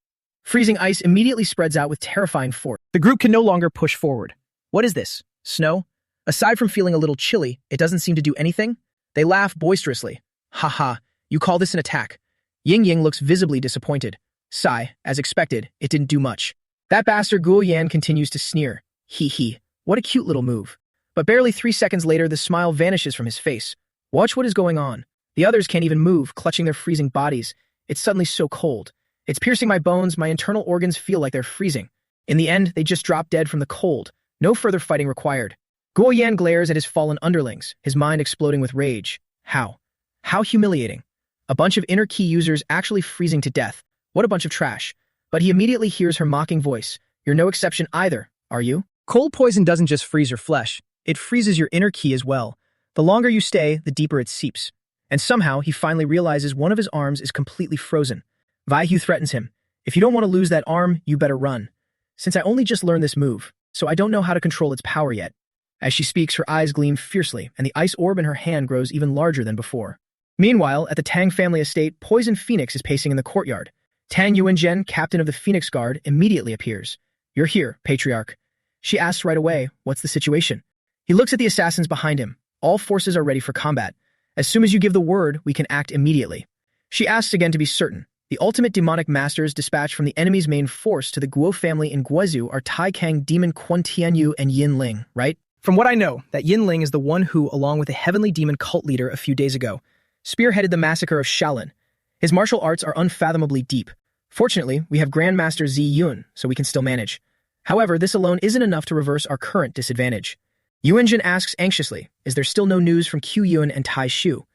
Freezing ice immediately spreads out with terrifying force. The group can no longer push forward. What is this? Snow? Aside from feeling a little chilly, it doesn't seem to do anything. They laugh boisterously. Haha, you call this an attack? Ying looks visibly disappointed. Sigh, as expected, it didn't do much. That bastard Guo Yan continues to sneer. Hee, what a cute little move. But barely 3 seconds later, the smile vanishes from his face. Watch what is going on. The others can't even move, clutching their freezing bodies. It's suddenly so cold. It's piercing my bones, my internal organs feel like they're freezing. In the end, they just drop dead from the cold. No further fighting required. Guo Yan glares at his fallen underlings, his mind exploding with rage. How? How humiliating. A bunch of inner key users actually freezing to death. What a bunch of trash. But he immediately hears her mocking voice. You're no exception either, are you? Cold poison doesn't just freeze your flesh. It freezes your inner key as well. The longer you stay, the deeper it seeps. And somehow, he finally realizes one of his arms is completely frozen. Vaihu threatens him. If you don't want to lose that arm, you better run. Since I only just learned this move, so I don't know how to control its power yet. As she speaks, her eyes gleam fiercely, and the ice orb in her hand grows even larger than before. Meanwhile, at the Tang family estate, Poison Phoenix is pacing in the courtyard. Tang Yuanzhen, captain of the Phoenix Guard, immediately appears. You're here, Patriarch. She asks right away, what's the situation? He looks at the assassins behind him. All forces are ready for combat. As soon as you give the word, we can act immediately. She asks again to be certain. The ultimate demonic masters dispatched from the enemy's main force to the Guo family in Guizhou are Tai Kang demon Quan Tianyu and Yin Ling, right? From what I know, that Yin Ling is the one who, along with a heavenly demon cult leader a few days ago, spearheaded the massacre of Shaolin. His martial arts are unfathomably deep. Fortunately, we have Grandmaster Zi Yun, so we can still manage. However, this alone isn't enough to reverse our current disadvantage. Yuanjin asks anxiously, is there still no news from Q Yun and Tai Shu?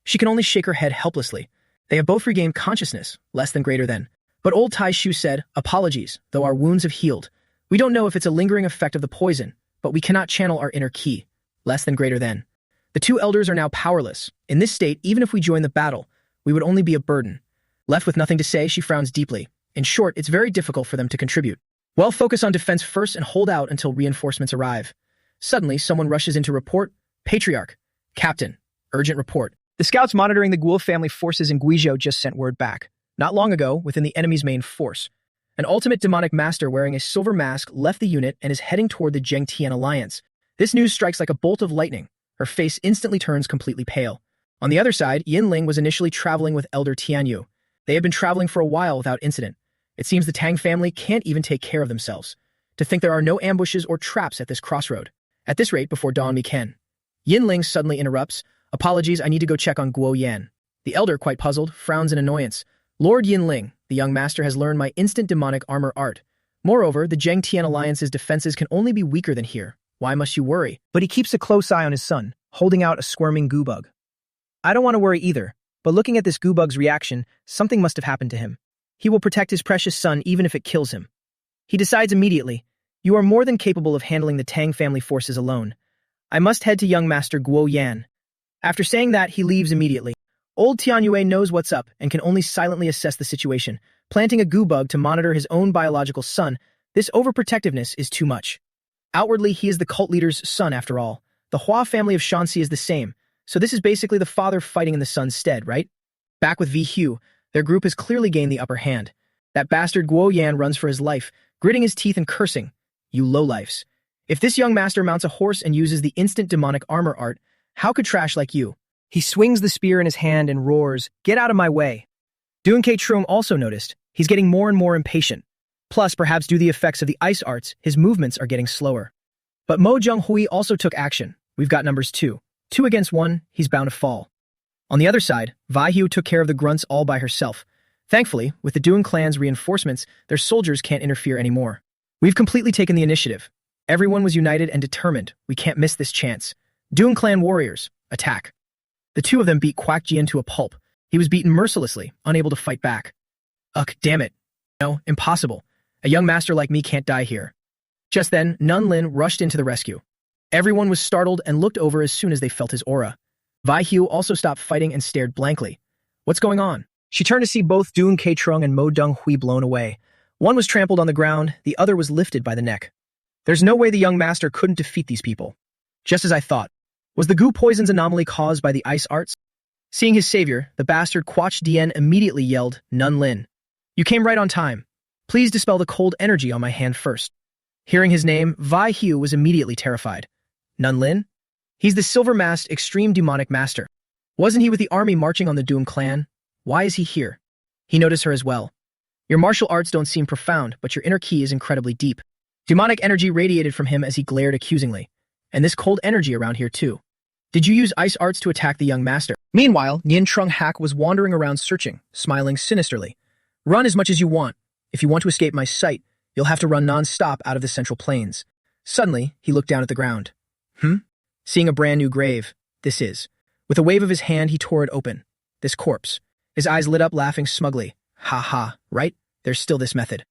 She can only shake her head helplessly. They have both regained consciousness, less than greater than. But old Tai Shu said, apologies, though our wounds have healed. We don't know if it's a lingering effect of the poison, but we cannot channel our inner ki, less than greater than. The 2 elders are now powerless. In this state, even if we join the battle, we would only be a burden. Left with nothing to say, she frowns deeply. In short, it's very difficult for them to contribute. Well, focus on defense first and hold out until reinforcements arrive. Suddenly, someone rushes in to report, Patriarch, Captain, urgent report. The scouts monitoring the Guo family forces in Guizhou just sent word back. Not long ago, within the enemy's main force, an ultimate demonic master wearing a silver mask left the unit and is heading toward the Zhengtian alliance. This news strikes like a bolt of lightning. Her face instantly turns completely pale. On the other side, Yinling was initially traveling with Elder Tianyu. They had been traveling for a while without incident. It seems the Tang family can't even take care of themselves. To think there are no ambushes or traps at this crossroad. At this rate, before dawn we can. Yinling suddenly interrupts. Apologies, I need to go check on Guo Yan. The elder, quite puzzled, frowns in annoyance. Lord Yinling, the young master has learned my instant demonic armor art. Moreover, the Zhengtian alliance's defenses can only be weaker than here. Why must you worry? But he keeps a close eye on his son, holding out a squirming goobug. I don't want to worry either, but looking at this goobug's reaction, something must have happened to him. He will protect his precious son even if it kills him. He decides immediately, you are more than capable of handling the Tang family forces alone. I must head to young master Guo Yan. After saying that, he leaves immediately. Old Tianyue knows what's up and can only silently assess the situation. Planting a goobug to monitor his own biological son, this overprotectiveness is too much. Outwardly, he is the cult leader's son after all. The Hua family of Shanxi is the same, so this is basically the father fighting in the son's stead, right? Back with V Hugh, their group has clearly gained the upper hand. That bastard Guo Yan runs for his life, gritting his teeth and cursing. You lowlifes. If this young master mounts a horse and uses the instant demonic armor art, how could trash like you? He swings the spear in his hand and roars, get out of my way. Dun Trung also noticed, he's getting more and more impatient. Plus, perhaps due to the effects of the ice arts, his movements are getting slower. But Mo Zhenghui also took action. We've got numbers 2. 2 against 1, he's bound to fall. On the other side, Vaihu took care of the grunts all by herself. Thankfully, with the Dun clan's reinforcements, their soldiers can't interfere anymore. We've completely taken the initiative. Everyone was united and determined. We can't miss this chance. Dun clan warriors, attack. The two of them beat Quack Jian to a pulp. He was beaten mercilessly, unable to fight back. Ugh, damn it. No, impossible. A young master like me can't die here. Just then, Nun Lin rushed into the rescue. Everyone was startled and looked over as soon as they felt his aura. Vaihu also stopped fighting and stared blankly. What's going on? She turned to see both Dun Trung and Mo Donghui blown away. One was trampled on the ground, the other was lifted by the neck. There's no way the young master couldn't defeat these people. Just as I thought. Was the goo poison's anomaly caused by the ice arts? Seeing his savior, the bastard Quach Dien immediately yelled, Nun Lin. You came right on time. Please dispel the cold energy on my hand first. Hearing his name, Vaihu was immediately terrified. Nun Lin? He's the silver-masked extreme demonic master. Wasn't he with the army marching on the Doom clan? Why is he here? He noticed her as well. Your martial arts don't seem profound, but your inner ki is incredibly deep. Demonic energy radiated from him as he glared accusingly. And this cold energy around here too. Did you use ice arts to attack the young master? Meanwhile, Nian Trung Hak was wandering around searching, smiling sinisterly. Run as much as you want. If you want to escape my sight, you'll have to run non-stop out of the central plains. Suddenly, he looked down at the ground. Seeing a brand new grave. This is. With a wave of his hand, he tore it open. This corpse. His eyes lit up, laughing smugly. Ha ha, right? There's still this method.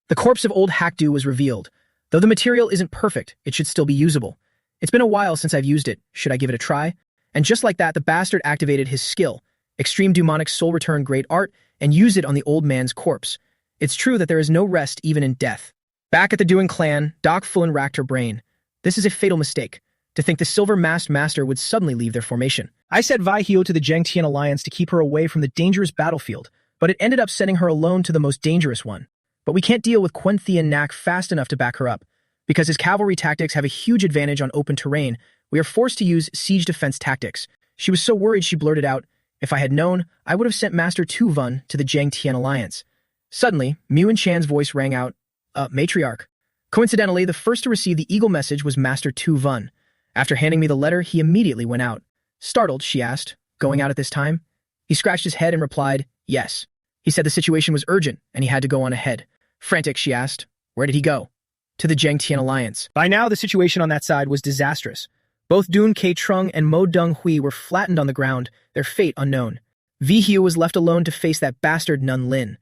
The corpse of old Hakdu was revealed. Though the material isn't perfect, it should still be usable. It's been a while since I've used it. Should I give it a try? And just like that, the bastard activated his skill, Extreme Demonic Soul Return Great Art, and used it on the old man's corpse. It's true that there is no rest even in death. Back at the Doing clan, Doc Fullen racked her brain. This is a fatal mistake. To think the silver-masked master would suddenly leave their formation. I sent Vaihio to the Zhengtian alliance to keep her away from the dangerous battlefield, but it ended up sending her alone to the most dangerous one. But we can't deal with Quenthian Nak fast enough to back her up. Because his cavalry tactics have a huge advantage on open terrain, we are forced to use siege defense tactics. She was so worried she blurted out, if I had known, I would have sent Master Tu Vun to the Zhengtian alliance. Suddenly, Mu and Chan's voice rang out, Matriarch. Coincidentally, the first to receive the eagle message was Master Tu Vun. After handing me the letter, he immediately went out. Startled, she asked, going out at this time? He scratched his head and replied, yes. He said the situation was urgent, and he had to go on ahead. Frantic, she asked, where did he go? To the Zhengtian alliance. By now, the situation on that side was disastrous. Both Dun Trung and Mo Donghui were flattened on the ground, their fate unknown. Vihyu was left alone to face that bastard Nun Lin.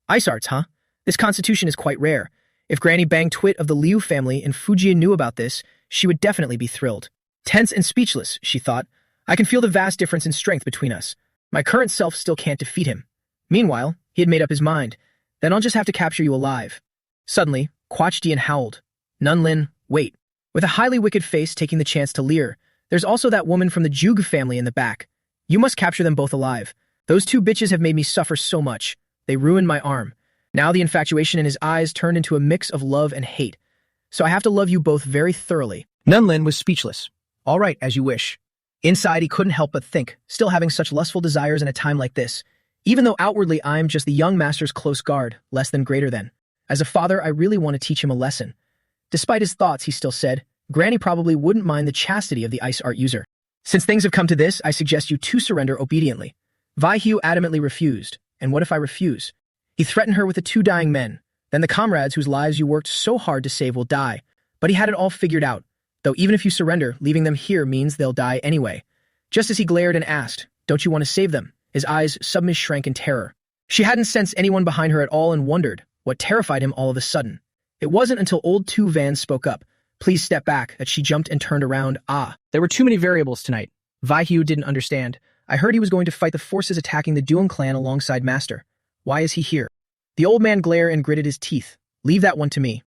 Ice arts, huh? This constitution is quite rare. If Granny Bang Twit of the Liu family in Fujian knew about this, she would definitely be thrilled. Tense and speechless, she thought. I can feel the vast difference in strength between us. My current self still can't defeat him. Meanwhile, he had made up his mind. Then I'll just have to capture you alive. Suddenly, Quach Dian howled. Nun Lin, wait. With a highly wicked face taking the chance to leer, there's also that woman from the Zhuge family in the back. You must capture them both alive. Those two bitches have made me suffer so much. They ruined my arm. Now the infatuation in his eyes turned into a mix of love and hate. So I have to love you both very thoroughly. Nunlin was speechless. All right, as you wish. Inside, he couldn't help but think, still having such lustful desires in a time like this. Even though outwardly I am just the young master's close guard, less than greater than. As a father, I really want to teach him a lesson. Despite his thoughts, he still said, Granny probably wouldn't mind the chastity of the ice art user. Since things have come to this, I suggest you to surrender obediently. Vaihyu adamantly refused. And what if I refuse? He threatened her with the two dying men. Then the comrades whose lives you worked so hard to save will die. But he had it all figured out. Though even if you surrender, leaving them here means they'll die anyway. Just as he glared and asked, don't you want to save them? His eyes suddenly shrank in terror. She hadn't sensed anyone behind her at all and wondered what terrified him all of a sudden. It wasn't until old Tu Van spoke up, please step back, that she jumped and turned around. There were too many variables tonight. Vaihyu didn't understand. I heard he was going to fight the forces attacking the Duan clan alongside Master. Why is he here? The old man glared and gritted his teeth. Leave that one to me.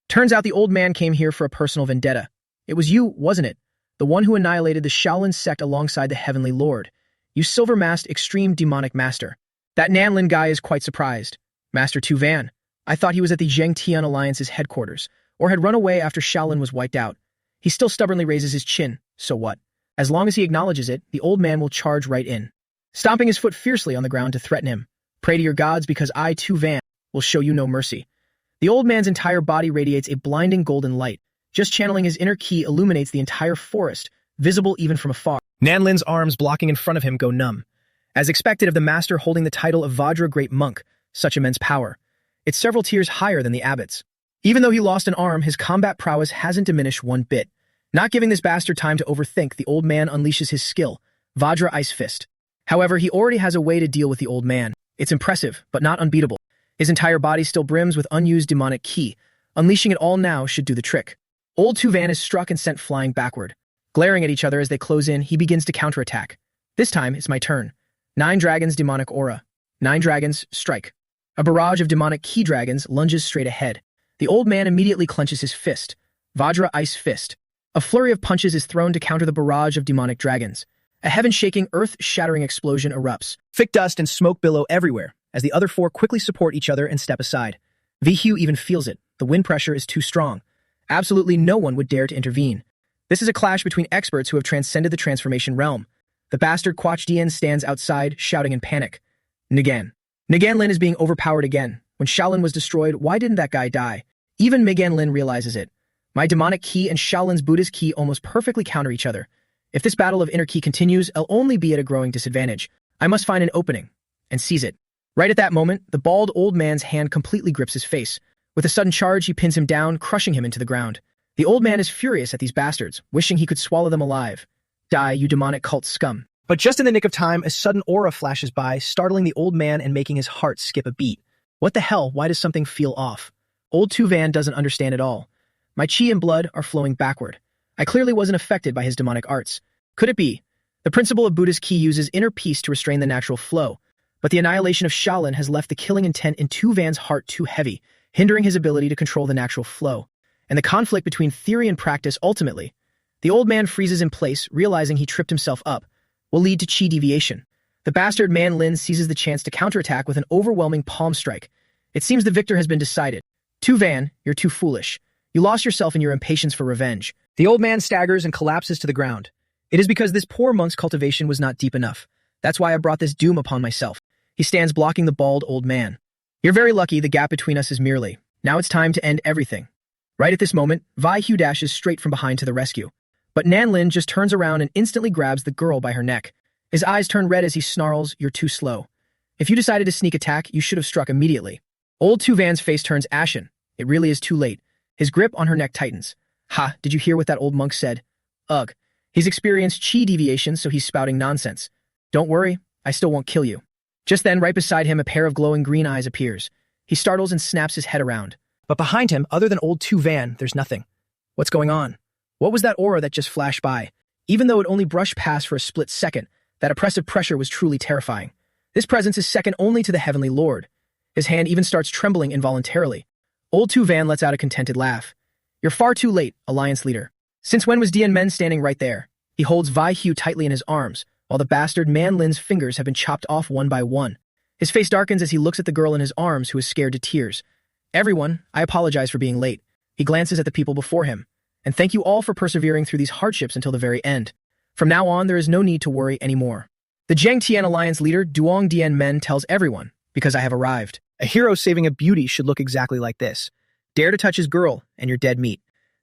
Turns out the old man came here for a personal vendetta. It was you, wasn't it? The one who annihilated the Shaolin sect alongside the Heavenly Lord. You silver-masked extreme demonic master. That Nanlin guy is quite surprised. Master Tu Van. I thought he was at the Zhengtian Alliance's headquarters, or had run away after Shaolin was wiped out. He still stubbornly raises his chin. So what? As long as he acknowledges it, the old man will charge right in, stomping his foot fiercely on the ground to threaten him. Pray to your gods, because I, Tu Van, will show you no mercy. The old man's entire body radiates a blinding golden light. Just channeling his inner ki illuminates the entire forest, visible even from afar. Nanlin's arms blocking in front of him go numb. As expected of the master holding the title of Vajra Great Monk, such immense power. It's several tiers higher than the abbot's. Even though he lost an arm, his combat prowess hasn't diminished one bit. Not giving this bastard time to overthink, the old man unleashes his skill, Vajra Ice Fist. However, he already has a way to deal with the old man. It's impressive, but not unbeatable. His entire body still brims with unused demonic ki. Unleashing it all now should do the trick. Old Tu Van is struck and sent flying backward. Glaring at each other as they close in, he begins to counterattack. This time, it's my turn. 9 dragons demonic aura. 9 dragons strike. A barrage of demonic ki dragons lunges straight ahead. The old man immediately clenches his fist. Vajra Ice Fist. A flurry of punches is thrown to counter the barrage of demonic dragons. A heaven-shaking, earth-shattering explosion erupts. Thick dust and smoke billow everywhere, as the other 4 quickly support each other and step aside. Vaihyu even feels it. The wind pressure is too strong. Absolutely no one would dare to intervene. This is a clash between experts who have transcended the transformation realm. The bastard Quach Dian stands outside, shouting in panic. Nigan. Nigan Lin is being overpowered again. When Shaolin was destroyed, why didn't that guy die? Even Nigan Lin realizes it. My demonic ki and Shaolin's Buddhist ki almost perfectly counter each other. If this battle of inner ki continues, I'll only be at a growing disadvantage. I must find an opening and seize it. Right at that moment, the bald old man's hand completely grips his face. With a sudden charge, he pins him down, crushing him into the ground. The old man is furious at these bastards, wishing he could swallow them alive. Die, you demonic cult scum. But just in the nick of time, a sudden aura flashes by, startling the old man and making his heart skip a beat. What the hell? Why does something feel off? Old Tu Van doesn't understand at all. My chi and blood are flowing backward. I clearly wasn't affected by his demonic arts. Could it be? The principle of Buddhist ki uses inner peace to restrain the natural flow, but the annihilation of Shaolin has left the killing intent in Tu Van's heart too heavy, hindering his ability to control the natural flow. And the conflict between theory and practice ultimately, the old man freezes in place, realizing he tripped himself up, will lead to chi deviation. The bastard Man Lin seizes the chance to counterattack with an overwhelming palm strike. It seems the victor has been decided. Tu Van, you're too foolish. You lost yourself in your impatience for revenge. The old man staggers and collapses to the ground. It is because this poor monk's cultivation was not deep enough. That's why I brought this doom upon myself. He stands blocking the bald old man. You're very lucky the gap between us is merely. Now it's time to end everything. Right at this moment, Vaihyu dashes straight from behind to the rescue. But Nanlin just turns around and instantly grabs the girl by her neck. His eyes turn red as he snarls, you're too slow. If you decided to sneak attack, you should have struck immediately. Old Tu Van's face turns ashen. It really is too late. His grip on her neck tightens. Ha, did you hear what that old monk said? Ugh. He's experienced chi deviation, so he's spouting nonsense. Don't worry, I still won't kill you. Just then, right beside him, a pair of glowing green eyes appears. He startles and snaps his head around. But behind him, other than old Tu Van, there's nothing. What's going on? What was that aura that just flashed by? Even though it only brushed past for a split second, that oppressive pressure was truly terrifying. This presence is second only to the Heavenly Lord. His hand even starts trembling involuntarily. Old Tu Van lets out a contented laugh. You're far too late, Alliance Leader. Since when was Dian Men standing right there? He holds Vaihyu tightly in his arms, while the bastard Man Lin's fingers have been chopped off one by one. His face darkens as he looks at the girl in his arms who is scared to tears. Everyone, I apologize for being late. He glances at the people before him. And thank you all for persevering through these hardships until the very end. From now on, there is no need to worry anymore. The Jiang Tian Alliance leader, Duong Dian Men, tells everyone, because I have arrived. A hero saving a beauty should look exactly like this. Dare to touch his girl, and you're dead meat.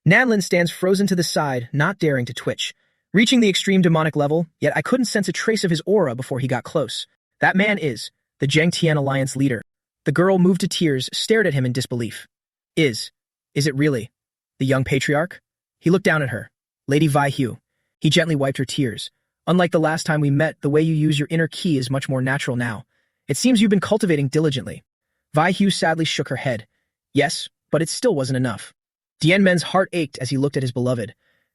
Nanlin stands frozen to the side, not daring to twitch. Reaching the extreme demonic level, yet I couldn't sense a trace of his aura before he got close. That man is the Jiang Tian Alliance leader. The girl, moved to tears, stared at him in disbelief. Is it really? The young patriarch? He looked down at her. Lady Vi Hu. He gently wiped her tears. Unlike the last time we met, the way you use your inner ki is much more natural now. It seems you've been cultivating diligently. Vi Hu sadly shook her head. Yes, but it still wasn't enough. Dian Men's heart ached as he looked at his beloved.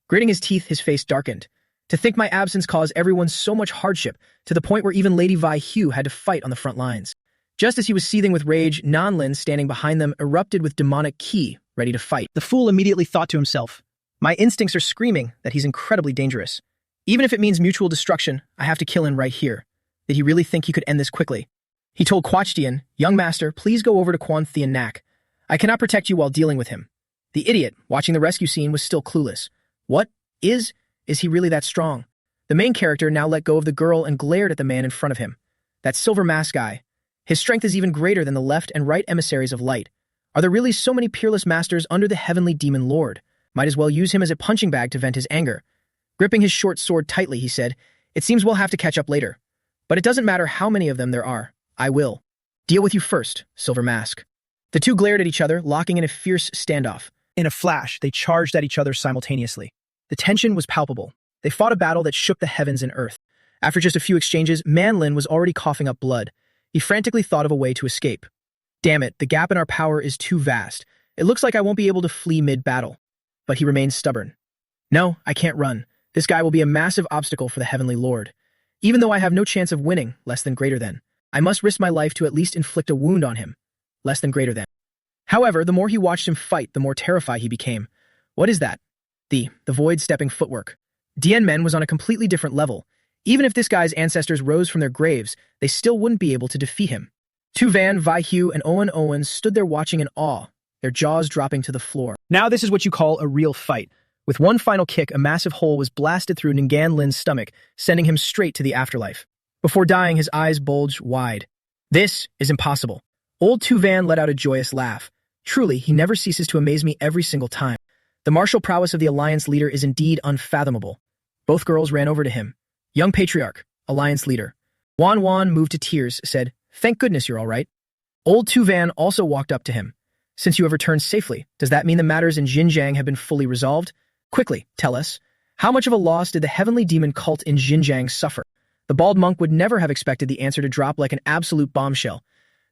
Gritting his teeth, his face darkened. To think my absence caused everyone so much hardship, to the point where even Lady Vi Hu had to fight on the front lines. Just as he was seething with rage, Nanlin, standing behind them, erupted with demonic ki, ready to fight. The fool immediately thought to himself, my instincts are screaming that he's incredibly dangerous. Even if it means mutual destruction, I have to kill him right here. Did he really think he could end this quickly? He told Quachtian, young master, please go over to Quan Thian Nak. I cannot protect you while dealing with him. The idiot, watching the rescue scene, was still clueless. What? Is he really that strong? The main character now let go of the girl and glared at the man in front of him. That silver mask guy. His strength is even greater than the left and right emissaries of light. Are there really so many peerless masters under the heavenly demon lord? Might as well use him as a punching bag to vent his anger. Gripping his short sword tightly, he said, it seems we'll have to catch up later. But it doesn't matter how many of them there are. I will. Deal with you first, Silver Mask. The two glared at each other, locking in a fierce standoff. In a flash, they charged at each other simultaneously. The tension was palpable. They fought a battle that shook the heavens and earth. After just a few exchanges, Manlin was already coughing up blood. He frantically thought of a way to escape. Damn it, the gap in our power is too vast. It looks like I won't be able to flee mid-battle. But he remained stubborn. No, I can't run. This guy will be a massive obstacle for the Heavenly Lord. Even though I have no chance of winning, less than greater than. I must risk my life to at least inflict a wound on him. Less than greater than. However, the more he watched him fight, the more terrified he became. What is that? The void-stepping footwork. Dian Men was on a completely different level. Even if this guy's ancestors rose from their graves, they still wouldn't be able to defeat him. Tu Van, Vi Hu, and Owen Owens stood there watching in awe, their jaws dropping to the floor. Now this is what you call a real fight. With one final kick, a massive hole was blasted through Ngan Lin's stomach, sending him straight to the afterlife. Before dying, his eyes bulged wide. This is impossible. Old Tu Van let out a joyous laugh. Truly, he never ceases to amaze me every single time. The martial prowess of the Alliance leader is indeed unfathomable. Both girls ran over to him. Young Patriarch, Alliance leader. Wan Wan, moved to tears, said, thank goodness you're all right. Old Tu Van also walked up to him. Since you have returned safely, does that mean the matters in Xinjiang have been fully resolved? Quickly, tell us. How much of a loss did the heavenly demon cult in Xinjiang suffer? The bald monk would never have expected the answer to drop like an absolute bombshell.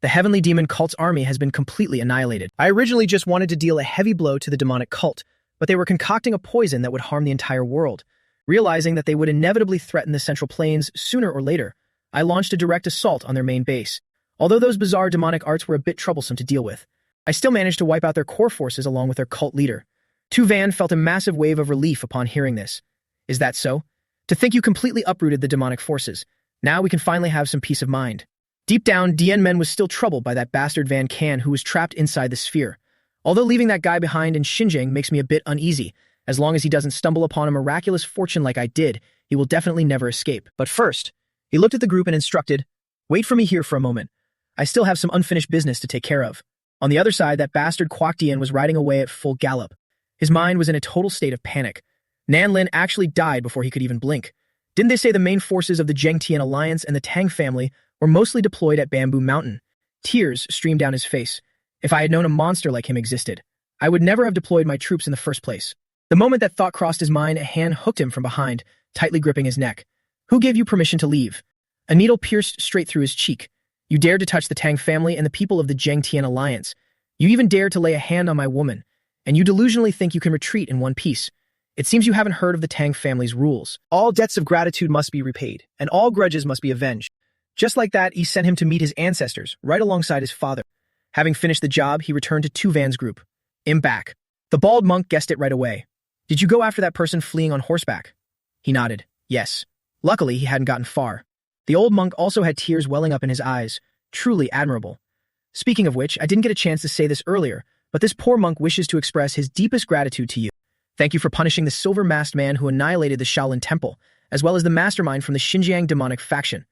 The heavenly demon cult's army has been completely annihilated. I originally just wanted to deal a heavy blow to the demonic cult, but they were concocting a poison that would harm the entire world. Realizing that they would inevitably threaten the Central Plains sooner or later, I launched a direct assault on their main base. Although those bizarre demonic arts were a bit troublesome to deal with, I still managed to wipe out their core forces along with their cult leader. Tu Van felt a massive wave of relief upon hearing this. Is that so? To think you completely uprooted the demonic forces. Now we can finally have some peace of mind. Deep down, Dian Men was still troubled by that bastard Van Can who was trapped inside the sphere. Although leaving that guy behind in Xinjiang makes me a bit uneasy, as long as he doesn't stumble upon a miraculous fortune like I did, he will definitely never escape. But first, he looked at the group and instructed, wait for me here for a moment. I still have some unfinished business to take care of. On the other side, that bastard Kwok Dian was riding away at full gallop. His mind was in a total state of panic. Nan Lin actually died before he could even blink. Didn't they say the main forces of the Jiang Tian Alliance and the Tang family were mostly deployed at Bamboo Mountain? Tears streamed down his face. If I had known a monster like him existed, I would never have deployed my troops in the first place. The moment that thought crossed his mind, a hand hooked him from behind, tightly gripping his neck. Who gave you permission to leave? A needle pierced straight through his cheek. You dared to touch the Tang family and the people of the Jiang Tian Alliance. You even dared to lay a hand on my woman, and you delusionally think you can retreat in one piece. It seems you haven't heard of the Tang family's rules. All debts of gratitude must be repaid, and all grudges must be avenged. Just like that, he sent him to meet his ancestors, right alongside his father. Having finished the job, he returned to Tu Van's group. Back. The bald monk guessed it right away. Did you go after that person fleeing on horseback? He nodded. Yes. Luckily, he hadn't gotten far. The old monk also had tears welling up in his eyes, truly admirable. Speaking of which, I didn't get a chance to say this earlier, but this poor monk wishes to express his deepest gratitude to you. Thank you for punishing the silver-masked man who annihilated the Shaolin Temple, as well as the mastermind from the Xinjiang demonic faction.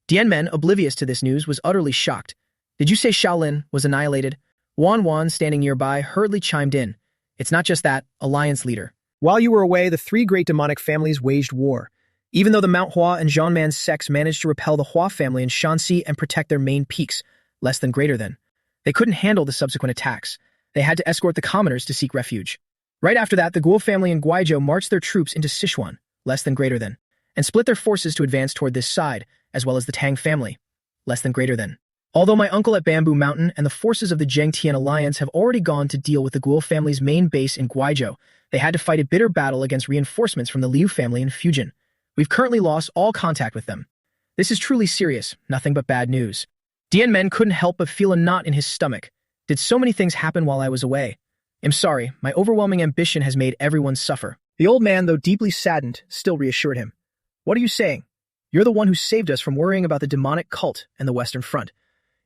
Dianmen, oblivious to this news, was utterly shocked. Did you say Shaolin was annihilated? Wan, standing nearby, hurriedly chimed in. It's not just that, Alliance leader. While you were away, the three great demonic families waged war. Even though the Manhwa and Zhangman sects managed to repel the Hua family in Shanxi and protect their main peaks, less than greater than. They couldn't handle the subsequent attacks. They had to escort the commoners to seek refuge. Right after that, the Guo family in Guizhou marched their troops into Sichuan, less than greater than, and split their forces to advance toward this side, as well as the Tang family, less than greater than. Although my uncle at Bamboo Mountain and the forces of the Zhengtian Alliance have already gone to deal with the Guo family's main base in Guizhou, they had to fight a bitter battle against reinforcements from the Liu family in Fujian. We've currently lost all contact with them. This is truly serious, nothing but bad news. Dianmen couldn't help but feel a knot in his stomach. Did so many things happen while I was away? I'm sorry, my overwhelming ambition has made everyone suffer. The old man, though deeply saddened, still reassured him. What are you saying? You're the one who saved us from worrying about the demonic cult and the Western Front.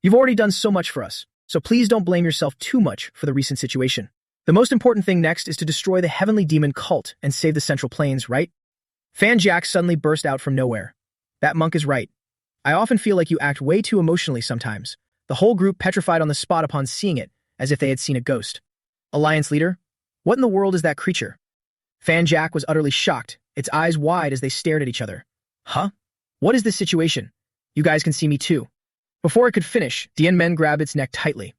You've already done so much for us, so please don't blame yourself too much for the recent situation. The most important thing next is to destroy the heavenly demon cult and save the Central Plains, right? Fan Jack suddenly burst out from nowhere. That monk is right. I often feel like you act way too emotionally sometimes. The whole group petrified on the spot upon seeing it, as if they had seen a ghost. Alliance leader? What in the world is that creature? Fan Jack was utterly shocked, its eyes wide as they stared at each other. Huh? What is this situation? You guys can see me too. Before it could finish, Dianmen grabbed its neck tightly.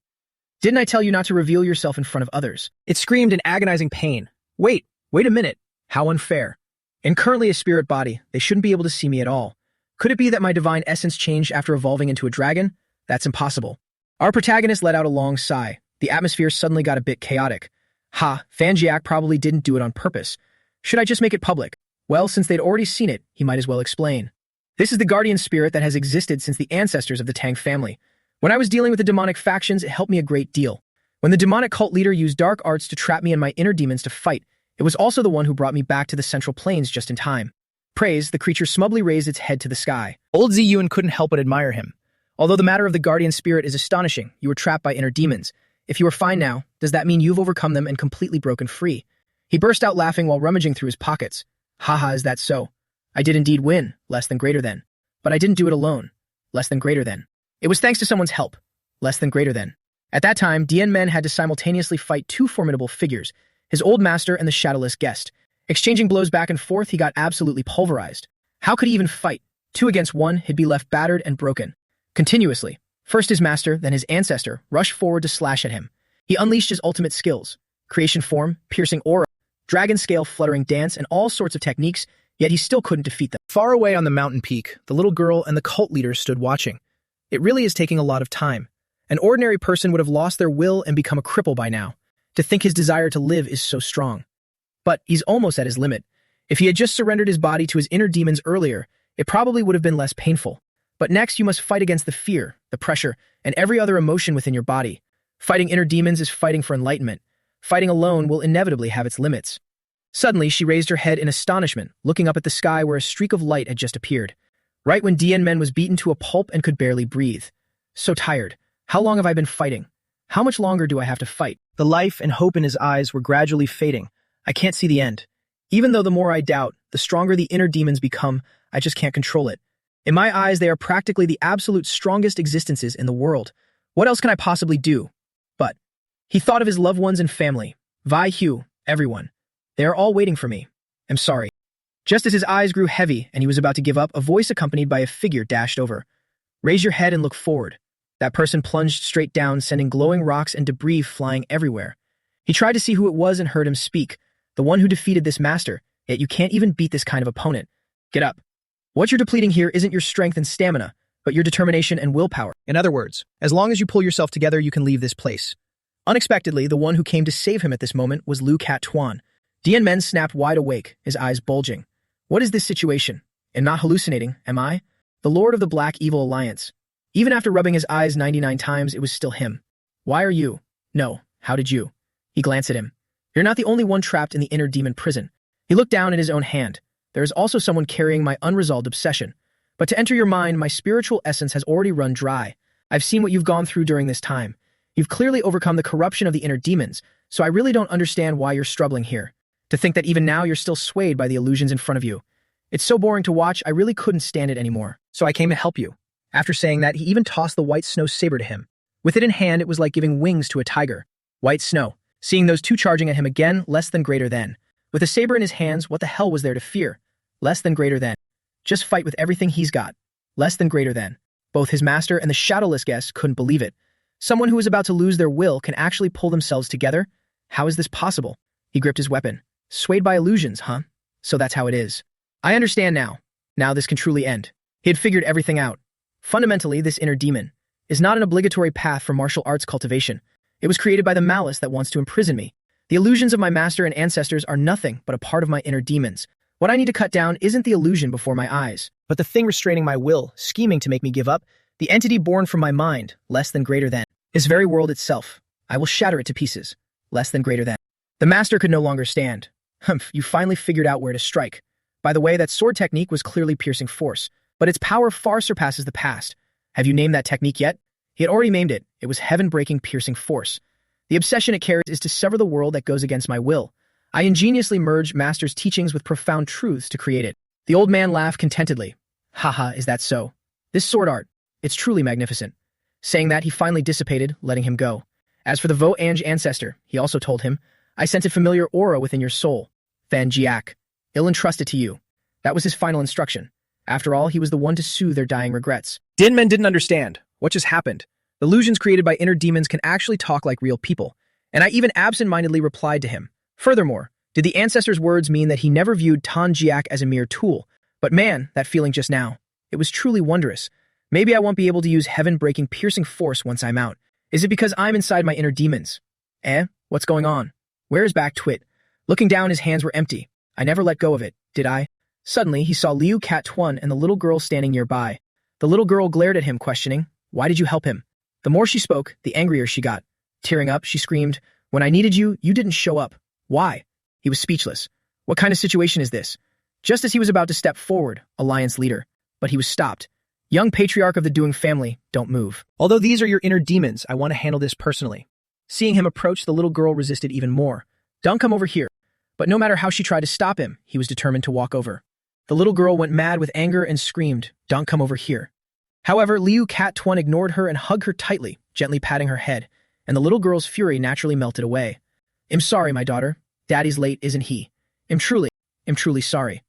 Didn't I tell you not to reveal yourself in front of others? It screamed in agonizing pain. Wait a minute. How unfair. In currently a spirit body, they shouldn't be able to see me at all. Could it be that my divine essence changed after evolving into a dragon? That's impossible. Our protagonist let out a long sigh. The atmosphere suddenly got a bit chaotic. Fanjiak probably didn't do it on purpose. Should I just make it public? Well, since they'd already seen it, he might as well explain. This is the guardian spirit that has existed since the ancestors of the Tang family. When I was dealing with the demonic factions, it helped me a great deal. When the demonic cult leader used dark arts to trap me and my inner demons to fight, it was also the one who brought me back to the Central Plains just in time. Praise, the creature smugly raised its head to the sky. Old Ziyun couldn't help but admire him. Although the matter of the guardian spirit is astonishing, you were trapped by inner demons. If you are fine now, does that mean you've overcome them and completely broken free? He burst out laughing while rummaging through his pockets. Haha, is that so? I did indeed win, less than greater than. But I didn't do it alone, less than greater than. It was thanks to someone's help, less than greater than. At that time, Dianmen had to simultaneously fight two formidable figures, his old master and the shadowless guest. Exchanging blows back and forth, he got absolutely pulverized. How could he even fight? 2 against 1, he'd be left battered and broken. Continuously, first his master, then his ancestor, rushed forward to slash at him. He unleashed his ultimate skills, creation form, piercing aura, dragon scale fluttering dance, and all sorts of techniques, yet he still couldn't defeat them. Far away on the mountain peak, the little girl and the cult leader stood watching. It really is taking a lot of time. An ordinary person would have lost their will and become a cripple by now. To think his desire to live is so strong. But he's almost at his limit. If he had just surrendered his body to his inner demons earlier, it probably would have been less painful. But next you must fight against the fear, the pressure, and every other emotion within your body. Fighting inner demons is fighting for enlightenment. Fighting alone will inevitably have its limits. Suddenly, she raised her head in astonishment, looking up at the sky where a streak of light had just appeared. Right when Dianmen was beaten to a pulp and could barely breathe. So tired. How long have I been fighting? How much longer do I have to fight? The life and hope in his eyes were gradually fading. I can't see the end. Even though the more I doubt, the stronger the inner demons become, I just can't control it. In my eyes, they are practically the absolute strongest existences in the world. What else can I possibly do? But he thought of his loved ones and family. Vi Hu, everyone. They are all waiting for me. I'm sorry. Just as his eyes grew heavy and he was about to give up, a voice accompanied by a figure dashed over. Raise your head and look forward. That person plunged straight down, sending glowing rocks and debris flying everywhere. He tried to see who it was and heard him speak. The one who defeated this master, yet you can't even beat this kind of opponent. Get up. What you're depleting here isn't your strength and stamina, but your determination and willpower. In other words, as long as you pull yourself together, you can leave this place. Unexpectedly, the one who came to save him at this moment was Lu Cat Tuan. Dianmen snapped wide awake, his eyes bulging. What is this situation? I'm not hallucinating, am I? The Lord of the Black Evil Alliance. Even after rubbing his eyes 99 times, it was still him. Why are you? No, how did you? He glanced at him. You're not the only one trapped in the inner demon prison. He looked down at his own hand. there is also someone carrying my unresolved obsession. But to enter your mind, my spiritual essence has already run dry. I've seen what you've gone through during this time. You've clearly overcome the corruption of the inner demons, so I really don't understand why you're struggling here. To think that even now you're still swayed by the illusions in front of you. It's so boring to watch, I really couldn't stand it anymore. So I came to help you. After saying that, he even tossed the white snow saber to him. With it in hand, it was like giving wings to a tiger. White snow. Seeing those two charging at him again, less than greater than. With a saber in his hands, what the hell was there to fear? Less than greater than. Just fight with everything he's got. Less than greater than. Both his master and the shadowless guest couldn't believe it. Someone who is about to lose their will can actually pull themselves together? How is this possible? He gripped his weapon. Swayed by illusions, huh? So that's how it is. I understand now. Now this can truly end. He had figured everything out. Fundamentally, this inner demon is not an obligatory path for martial arts cultivation. It was created by the malice that wants to imprison me. The illusions of my master and ancestors are nothing but a part of my inner demons. What I need to cut down isn't the illusion before my eyes, but the thing restraining my will, scheming to make me give up, the entity born from my mind, less than greater than, this very world itself. I will shatter it to pieces, less than greater than. The master could no longer stand. Humph, you finally figured out where to strike. By the way, that sword technique was clearly piercing force, but its power far surpasses the past. Have you named that technique yet? He had already named it. It was heaven-breaking piercing force. The obsession it carries is to sever the world that goes against my will. I ingeniously merged Master's teachings with profound truths to create it. The old man laughed contentedly. Haha, is that so? This sword art, it's truly magnificent. Saying that, he finally dissipated, letting him go. As for the Vo-Ange ancestor, he also told him, I sense a familiar aura within your soul. Fan Jiak. I'll entrust it to you. That was his final instruction. After all, he was the one to soothe their dying regrets. Dinmen didn't understand. What just happened? The illusions created by inner demons can actually talk like real people. And I even absent-mindedly replied to him. Furthermore, did the ancestor's words mean that he never viewed Tan Jiak as a mere tool? But man, that feeling just now. It was truly wondrous. Maybe I won't be able to use heaven-breaking piercing force once I'm out. Is it because I'm inside my inner demons? What's going on? Where is back Twit? Looking down, his hands were empty. I never let go of it, did I? Suddenly, he saw Liu Cat Tuan and the little girl standing nearby. The little girl glared at him, questioning, why did you help him? The more she spoke, the angrier she got. Tearing up, she screamed, when I needed you, you didn't show up. Why? He was speechless. What kind of situation is this? Just as he was about to step forward, Alliance leader. But he was stopped. Young patriarch of the Doing family, don't move. Although these are your inner demons, I want to handle this personally. Seeing him approach, the little girl resisted even more. Don't come over here. But no matter how she tried to stop him, he was determined to walk over. The little girl went mad with anger and screamed, don't come over here. However, Liu Cat Tuan ignored her and hugged her tightly, gently patting her head, and the little girl's fury naturally melted away. I'm sorry, my daughter. Daddy's late, isn't he? I'm truly sorry.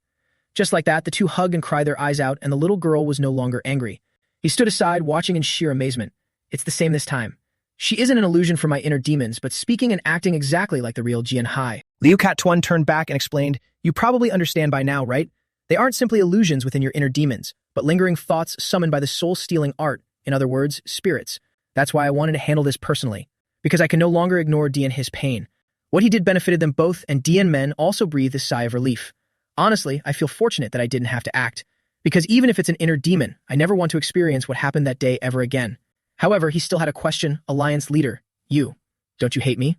Just like that, the two hugged and cried their eyes out, and the little girl was no longer angry. He stood aside, watching in sheer amazement. It's the same this time. She isn't an illusion for my inner demons, but speaking and acting exactly like the real Jian Hai. Liu Cat Tuan turned back and explained, you probably understand by now, right? They aren't simply illusions within your inner demons, but lingering thoughts summoned by the soul-stealing art, in other words, spirits. That's why I wanted to handle this personally, because I can no longer ignore Dian his pain. What he did benefited them both, and Dian men also breathed a sigh of relief. Honestly, I feel fortunate that I didn't have to act, because even if it's an inner demon, I never want to experience what happened that day ever again. However, he still had a question, Alliance leader. You. Don't you hate me?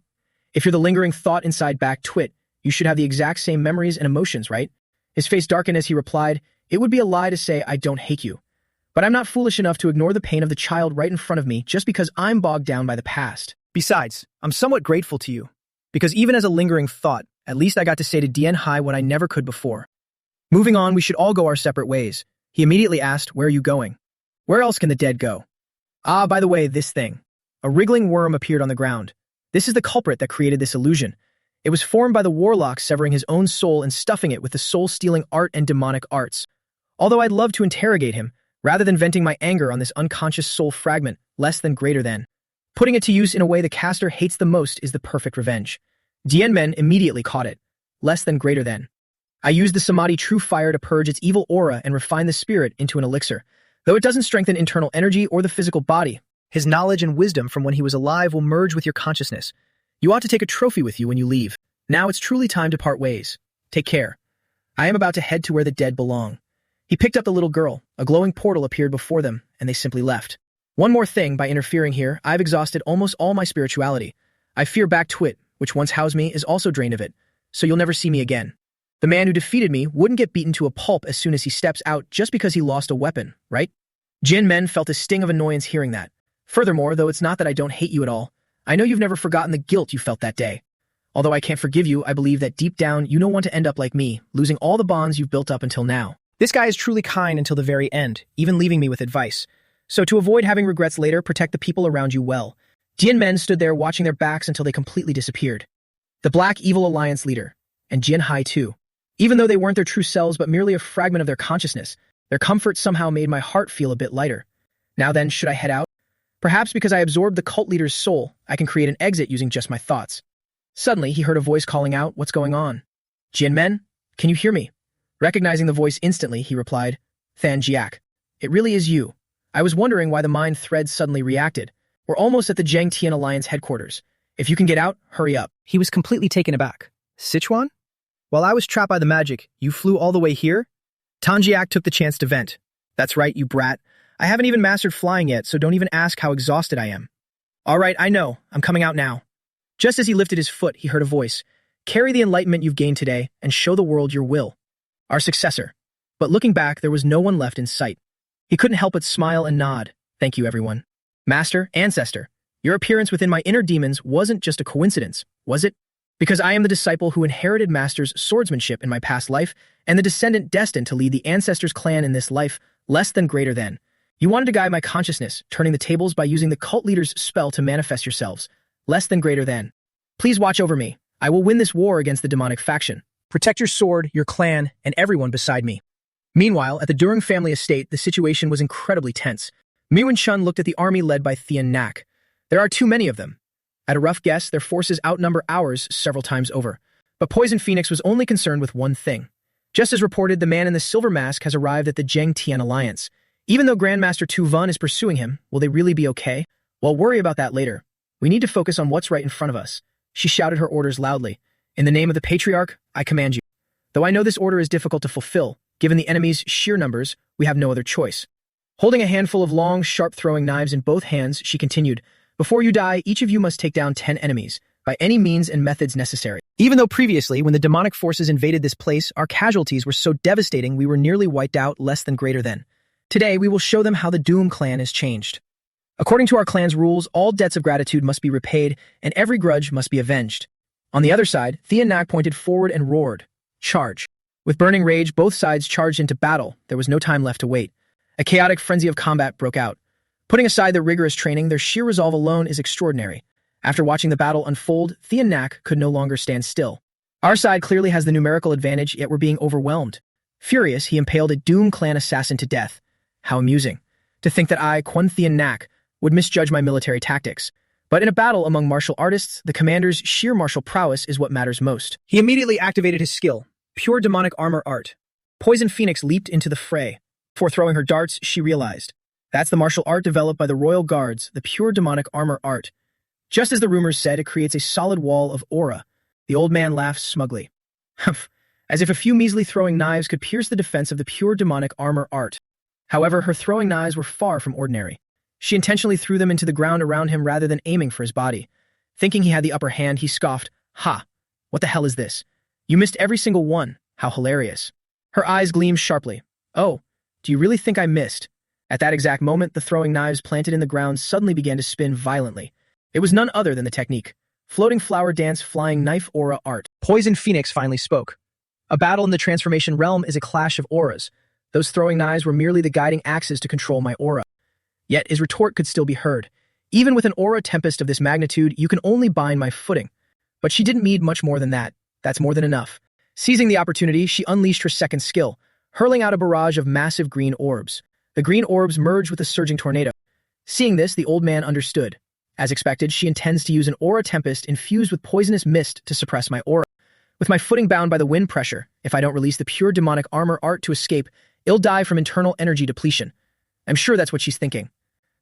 If you're the lingering thought inside back Twit, you should have the exact same memories and emotions, right? His face darkened as he replied, it would be a lie to say I don't hate you. But I'm not foolish enough to ignore the pain of the child right in front of me just because I'm bogged down by the past. Besides, I'm somewhat grateful to you. Because even as a lingering thought, at least I got to say to Dian Hai what I never could before. Moving on, we should all go our separate ways. He immediately asked, where are you going? Where else can the dead go? Ah, by the way, this thing. A wriggling worm appeared on the ground. This is the culprit that created this illusion. It was formed by the warlock severing his own soul and stuffing it with the soul-stealing art and demonic arts. Although I'd love to interrogate him, rather than venting my anger on this unconscious soul fragment, less than greater than. Putting it to use in a way the caster hates the most is the perfect revenge. Dian Men immediately caught it. Less than greater than. I used the Samadhi True Fire to purge its evil aura and refine the spirit into an elixir. Though it doesn't strengthen internal energy or the physical body, his knowledge and wisdom from when he was alive will merge with your consciousness. You ought to take a trophy with you when you leave. Now it's truly time to part ways. Take care. I am about to head to where the dead belong. He picked up the little girl. A glowing portal appeared before them, and they simply left. One more thing, by interfering here, I've exhausted almost all my spirituality. I fear back Twit, which once housed me, is also drained of it, so you'll never see me again. The man who defeated me wouldn't get beaten to a pulp as soon as he steps out just because he lost a weapon, right? Jin Men felt a sting of annoyance hearing that. Furthermore, though it's not that I don't hate you at all, I know you've never forgotten the guilt you felt that day. Although I can't forgive you, I believe that deep down you don't want to end up like me, losing all the bonds you've built up until now. This guy is truly kind until the very end, even leaving me with advice. So to avoid having regrets later, protect the people around you well. Jin Men stood there watching their backs until they completely disappeared. The Black Evil Alliance leader, and Jin Hai too. Even though they weren't their true selves but merely a fragment of their consciousness, their comfort somehow made my heart feel a bit lighter. Now then, should I head out? Perhaps because I absorbed the cult leader's soul, I can create an exit using just my thoughts. Suddenly, he heard a voice calling out, "What's going on?" "Jin Men, can you hear me?" Recognizing the voice instantly, he replied, "Than Jiak. It really is you. I was wondering why the mind thread suddenly reacted. We're almost at the Zheng Tian Alliance headquarters. If you can get out, hurry up." He was completely taken aback. Sichuan? While I was trapped by the magic, you flew all the way here? Tanjiak took the chance to vent. "That's right, you brat. I haven't even mastered flying yet, so don't even ask how exhausted I am." "All right, I know. I'm coming out now." Just as he lifted his foot, he heard a voice. "Carry the enlightenment you've gained today and show the world your will." Our successor. But looking back, there was no one left in sight. He couldn't help but smile and nod. "Thank you, everyone. Master, ancestor, your appearance within my inner demons wasn't just a coincidence, was it? Because I am the disciple who inherited Master's swordsmanship in my past life and the descendant destined to lead the ancestor's clan in this life, less than greater than. You wanted to guide my consciousness, turning the tables by using the cult leader's spell to manifest yourselves, less than greater than. Please watch over me. I will win this war against the demonic faction. Protect your sword, your clan, and everyone beside me." Meanwhile, at the Durang family estate, the situation was incredibly tense. Miwen Chun looked at the army led by Thian Nak. There are too many of them. At a rough guess, their forces outnumber ours several times over. But Poison Phoenix was only concerned with one thing. Just as reported, the man in the silver mask has arrived at the Zheng Tian Alliance. Even though Grandmaster Tu Van is pursuing him, will they really be okay? Well, worry about that later. We need to focus on what's right in front of us. She shouted her orders loudly. "In the name of the Patriarch, I command you." Though I know this order is difficult to fulfill, given the enemy's sheer numbers, we have no other choice. Holding a handful of long, sharp throwing knives in both hands, she continued, "Before you die, each of you must take down 10 enemies, by any means and methods necessary." Even though previously, when the demonic forces invaded this place, our casualties were so devastating we were nearly wiped out, less than greater than. Today, we will show them how the Doom clan is changed. According to our clan's rules, all debts of gratitude must be repaid, and every grudge must be avenged. On the other side, Thian Nak pointed forward and roared, "Charge." With burning rage, both sides charged into battle. There was no time left to wait. A chaotic frenzy of combat broke out. Putting aside their rigorous training, their sheer resolve alone is extraordinary. After watching the battle unfold, Thian Nak could no longer stand still. Our side clearly has the numerical advantage, yet we're being overwhelmed. Furious, he impaled a Doom clan assassin to death. How amusing. To think that I, Quan Thian Nak, would misjudge my military tactics. But in a battle among martial artists, the commander's sheer martial prowess is what matters most. He immediately activated his skill, pure demonic armor art. Poison Phoenix leaped into the fray. Before throwing her darts, she realized. That's the martial art developed by the royal guards, the pure demonic armor art. Just as the rumors said, it creates a solid wall of aura. The old man laughed smugly. Humph, as if a few measly throwing knives could pierce the defense of the pure demonic armor art. However, her throwing knives were far from ordinary. She intentionally threw them into the ground around him rather than aiming for his body. Thinking he had the upper hand, he scoffed, "Ha! What the hell is this? You missed every single one. How hilarious." Her eyes gleamed sharply. "Oh, do you really think I missed?" At that exact moment, the throwing knives planted in the ground suddenly began to spin violently. It was none other than the technique. Floating flower dance flying knife aura art. Poison Phoenix finally spoke. A battle in the transformation realm is a clash of auras. Those throwing knives were merely the guiding axes to control my aura. Yet his retort could still be heard. Even with an aura tempest of this magnitude, you can only bind my footing. But she didn't need much more than that. That's more than enough. Seizing the opportunity, she unleashed her second skill, hurling out a barrage of massive green orbs. The green orbs merged with a surging tornado. Seeing this, the old man understood. As expected, she intends to use an aura tempest infused with poisonous mist to suppress my aura. With my footing bound by the wind pressure, if I don't release the pure demonic armor art to escape, I'll die from internal energy depletion. I'm sure that's what she's thinking.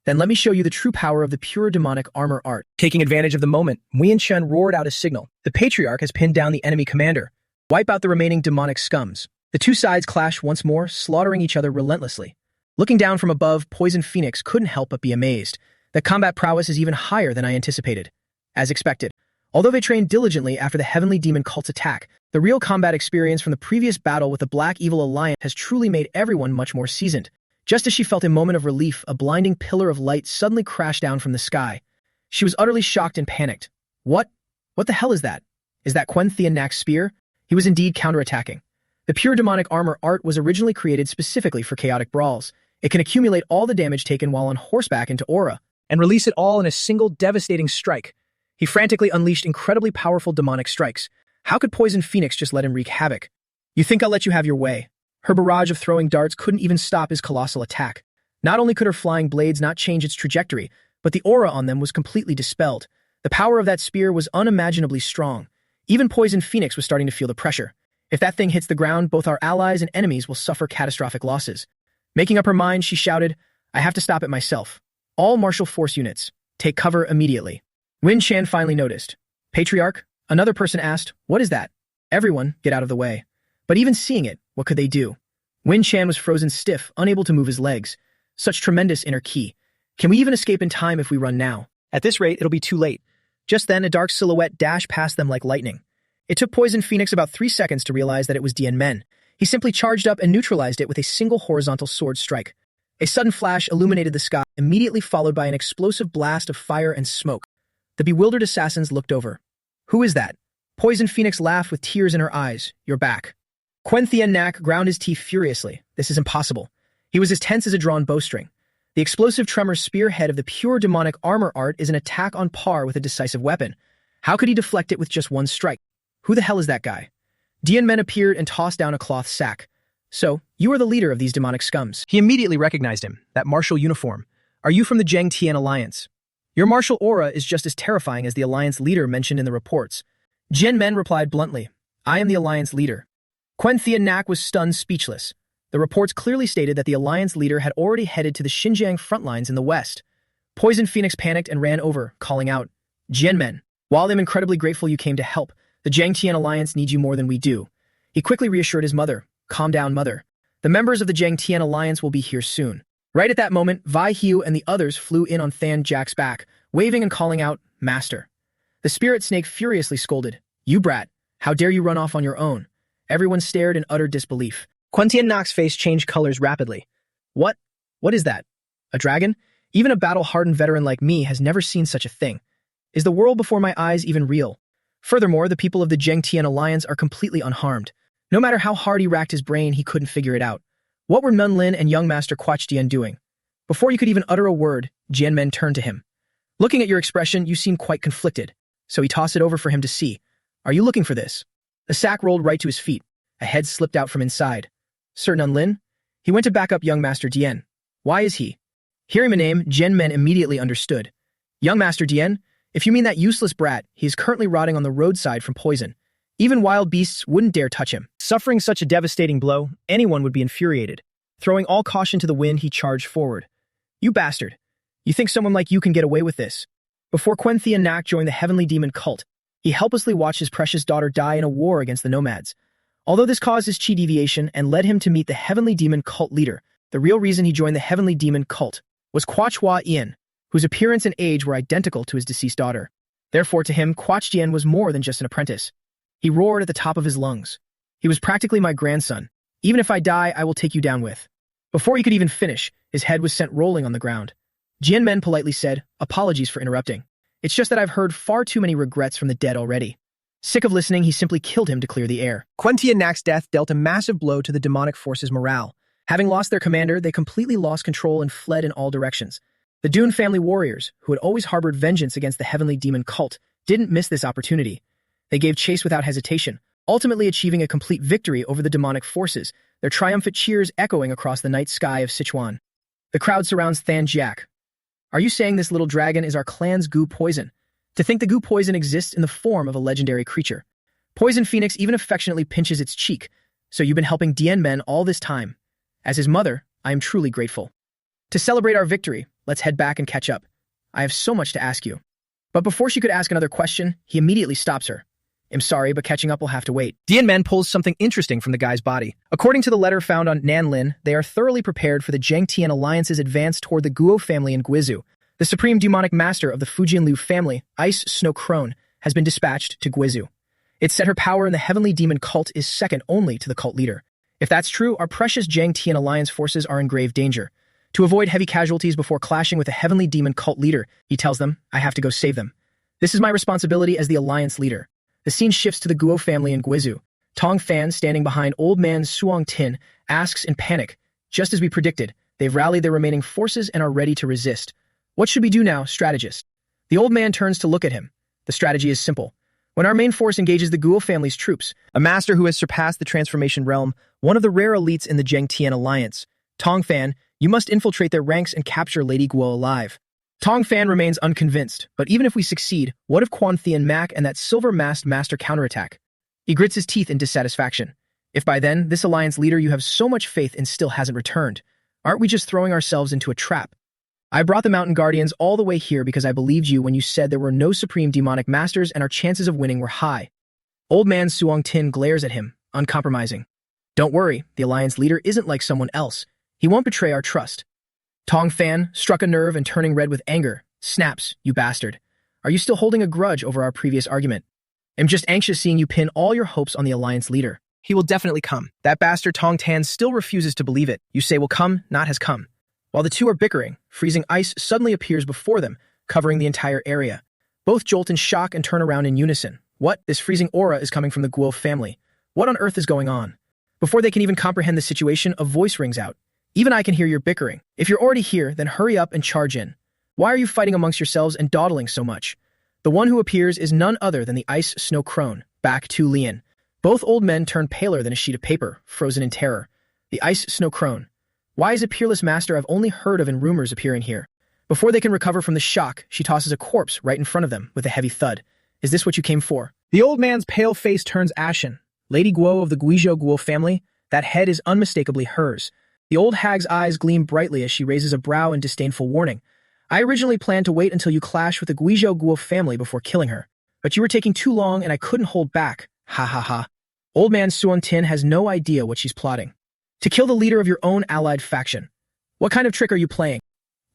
Then let me show you the true power of the pure demonic armor art. Taking advantage of the moment, Nguyen Chen roared out a signal. The Patriarch has pinned down the enemy commander. Wipe out the remaining demonic scums. The two sides clash once more, slaughtering each other relentlessly. Looking down from above, Poison Phoenix couldn't help but be amazed. The combat prowess is even higher than I anticipated. As expected, Although they trained diligently after the Heavenly Demon cult's attack, the real combat experience from the previous battle with the Black Evil Alliance has truly made everyone much more seasoned. Just as she felt a moment of relief, a blinding pillar of light suddenly crashed down from the sky. She was utterly shocked and panicked. What? What the hell is that? Is that Quen Thean Nak's spear? He was indeed counterattacking. The pure demonic armor art was originally created specifically for chaotic brawls. It can accumulate all the damage taken while on horseback into aura, and release it all in a single devastating strike. He frantically unleashed incredibly powerful demonic strikes. How could Poison Phoenix just let him wreak havoc? You think I'll let you have your way? Her barrage of throwing darts couldn't even stop his colossal attack. Not only could her flying blades not change its trajectory, but the aura on them was completely dispelled. The power of that spear was unimaginably strong. Even Poison Phoenix was starting to feel the pressure. If that thing hits the ground, both our allies and enemies will suffer catastrophic losses. Making up her mind, she shouted, I have to stop it myself. All martial force units, take cover immediately. Win Chan finally noticed. Patriarch? Another person asked, what is that? Everyone, get out of the way. But even seeing it, what could they do? Win Chan was frozen stiff, unable to move his legs. Such tremendous inner ki. Can we even escape in time if we run now? At this rate, it'll be too late. Just then, a dark silhouette dashed past them like lightning. It took Poison Phoenix about 3 seconds to realize that it was Dian Men. He simply charged up and neutralized it with a single horizontal sword strike. A sudden flash illuminated the sky, immediately followed by an explosive blast of fire and smoke. The bewildered assassins looked over. Who is that? Poison Phoenix laughed with tears in her eyes. You're back. Quen Thean Nak ground his teeth furiously. This is impossible. He was as tense as a drawn bowstring. The explosive tremor spearhead of the pure demonic armor art is an attack on par with a decisive weapon. How could he deflect it with just one strike? Who the hell is that guy? Dian Men appeared and tossed down a cloth sack. So, you are the leader of these demonic scums. He immediately recognized him, that martial uniform. Are you from the Zhang Tian Alliance? Your martial aura is just as terrifying as the Alliance leader mentioned in the reports. Dian Men replied bluntly, I am the Alliance leader. Quen Thean Nak was stunned speechless. The reports clearly stated that the Alliance leader had already headed to the Xinjiang front lines in the west. Poison Phoenix panicked and ran over, calling out, Dian Men, while I'm incredibly grateful you came to help, the Zhang Tian Alliance needs you more than we do. He quickly reassured his mother, calm down, mother. The members of the Zhang Tian Alliance will be here soon. Right at that moment, Vi Hiu and the others flew in on Than Jack's back, waving and calling out, Master. The spirit snake furiously scolded, You brat, how dare you run off on your own? Everyone stared in utter disbelief. Quen Thean Nak's face changed colors rapidly. What? What is that? A dragon? Even a battle-hardened veteran like me has never seen such a thing. Is the world before my eyes even real? Furthermore, the people of the Zhang Tian Alliance are completely unharmed. No matter how hard he racked his brain, he couldn't figure it out. What were Nun Lin and young Master Quach Dian doing? Before you could even utter a word, Dian Men turned to him. Looking at your expression, you seem quite conflicted. So he tossed it over for him to see. Are you looking for this? The sack rolled right to his feet. A head slipped out from inside. Sir Nun Lin? He went to back up young Master Dian. Why is he? Hearing the name, Dian Men immediately understood. Young Master Dian? If you mean that useless brat, he is currently rotting on the roadside from poison. Even wild beasts wouldn't dare touch him. Suffering such a devastating blow, anyone would be infuriated. Throwing all caution to the wind, he charged forward. You bastard! You think someone like you can get away with this? Before Quen Thean Nak joined the Heavenly Demon cult, he helplessly watched his precious daughter die in a war against the nomads. Although this caused his chi deviation and led him to meet the Heavenly Demon cult leader, the real reason he joined the Heavenly Demon cult was Quach Hua Ian, whose appearance and age were identical to his deceased daughter. Therefore, to him, Quach Dian was more than just an apprentice. He roared at the top of his lungs. He was practically my grandson. Even if I die, I will take you down with. Before he could even finish, his head was sent rolling on the ground. Dian Men politely said, Apologies for interrupting. It's just that I've heard far too many regrets from the dead already. Sick of listening, he simply killed him to clear the air. Quen Thean Nak's death dealt a massive blow to the demonic forces' morale. Having lost their commander, they completely lost control and fled in all directions. The Dune family warriors, who had always harbored vengeance against the Heavenly Demon cult, didn't miss this opportunity. They gave chase without hesitation, ultimately achieving a complete victory over the demonic forces, their triumphant cheers echoing across the night sky of Sichuan. The crowd surrounds Than Jiak. Are you saying this little dragon is our clan's goo poison? To think the goo poison exists in the form of a legendary creature. Poison Phoenix even affectionately pinches its cheek. So you've been helping Dian Men all this time. As his mother, I am truly grateful. To celebrate our victory, let's head back and catch up. I have so much to ask you. But before she could ask another question, he immediately stops her. I'm sorry, but catching up will have to wait. Dian Men pulls something interesting from the guy's body. According to the letter found on Nanlin, they are thoroughly prepared for the Zhang Tian Alliance's advance toward the Guo family in Guizhou. The supreme demonic master of the Fujianliu family, Ice Snow Crone, has been dispatched to Guizhou. It's said her power in the heavenly demon cult is second only to the cult leader. If that's true, our precious Jiang Tian alliance forces are in grave danger. To avoid heavy casualties before clashing with the heavenly demon cult leader, he tells them, I have to go save them. This is my responsibility as the alliance leader. The scene shifts to the Guo family in Guizhou. Tong Fan, standing behind old man Suong Tin, asks in panic, just as we predicted, they've rallied their remaining forces and are ready to resist. What should we do now, strategist? The old man turns to look at him. The strategy is simple. When our main force engages the Guo family's troops, a master who has surpassed the transformation realm, one of the rare elites in the Jiang Tian alliance, Tong Fan, you must infiltrate their ranks and capture Lady Guo alive. Tong Fan remains unconvinced, but even if we succeed, what if Quan Thian Mac and that silver-masked master counterattack? He grits his teeth in dissatisfaction. If by then, this alliance leader you have so much faith in still hasn't returned, aren't we just throwing ourselves into a trap? I brought the Mountain Guardians all the way here because I believed you when you said there were no supreme demonic masters and our chances of winning were high. Old man Suong Tin glares at him, uncompromising. Don't worry, the alliance leader isn't like someone else. He won't betray our trust. Tong Fan, struck a nerve and turning red with anger, snaps, you bastard. Are you still holding a grudge over our previous argument? I'm just anxious seeing you pin all your hopes on the alliance leader. He will definitely come. That bastard Tong Tan still refuses to believe it. You say will come, not has come. While the two are bickering, freezing ice suddenly appears before them, covering the entire area. Both jolt in shock and turn around in unison. What? This freezing aura is coming from the Guo family. What on earth is going on? Before they can even comprehend the situation, a voice rings out. Even I can hear your bickering. If you're already here, then hurry up and charge in. Why are you fighting amongst yourselves and dawdling so much? The one who appears is none other than the Ice Snow Crone, back to Lian. Both old men turn paler than a sheet of paper, frozen in terror. The Ice Snow Crone. Why is a peerless master I've only heard of in rumors appearing here? Before they can recover from the shock, she tosses a corpse right in front of them with a heavy thud. Is this what you came for? The old man's pale face turns ashen. Lady Guo of the Guizhou Guo family, that head is unmistakably hers. The old hag's eyes gleam brightly as she raises a brow in disdainful warning. I originally planned to wait until you clash with the Guizhou Guo family before killing her, but you were taking too long and I couldn't hold back. Ha ha ha. Old man Suong Tin has no idea what she's plotting. To kill the leader of your own allied faction. What kind of trick are you playing?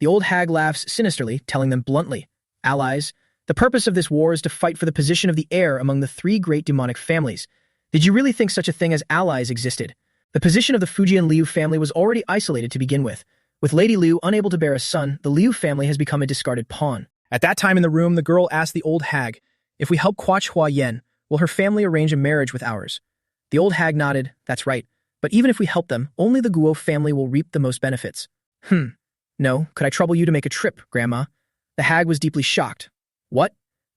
The old hag laughs sinisterly, telling them bluntly, allies, the purpose of this war is to fight for the position of the heir among the three great demonic families. Did you really think such a thing as allies existed? The position of the Fujian Liu family was already isolated to begin with. With Lady Liu unable to bear a son, the Liu family has become a discarded pawn. At that time in the room, the girl asked the old hag, if we help Quach Hua Yen, will her family arrange a marriage with ours? The old hag nodded, that's right. But even if we help them, only the Guo family will reap the most benefits. No, could I trouble you to make a trip, Grandma? The hag was deeply shocked. What?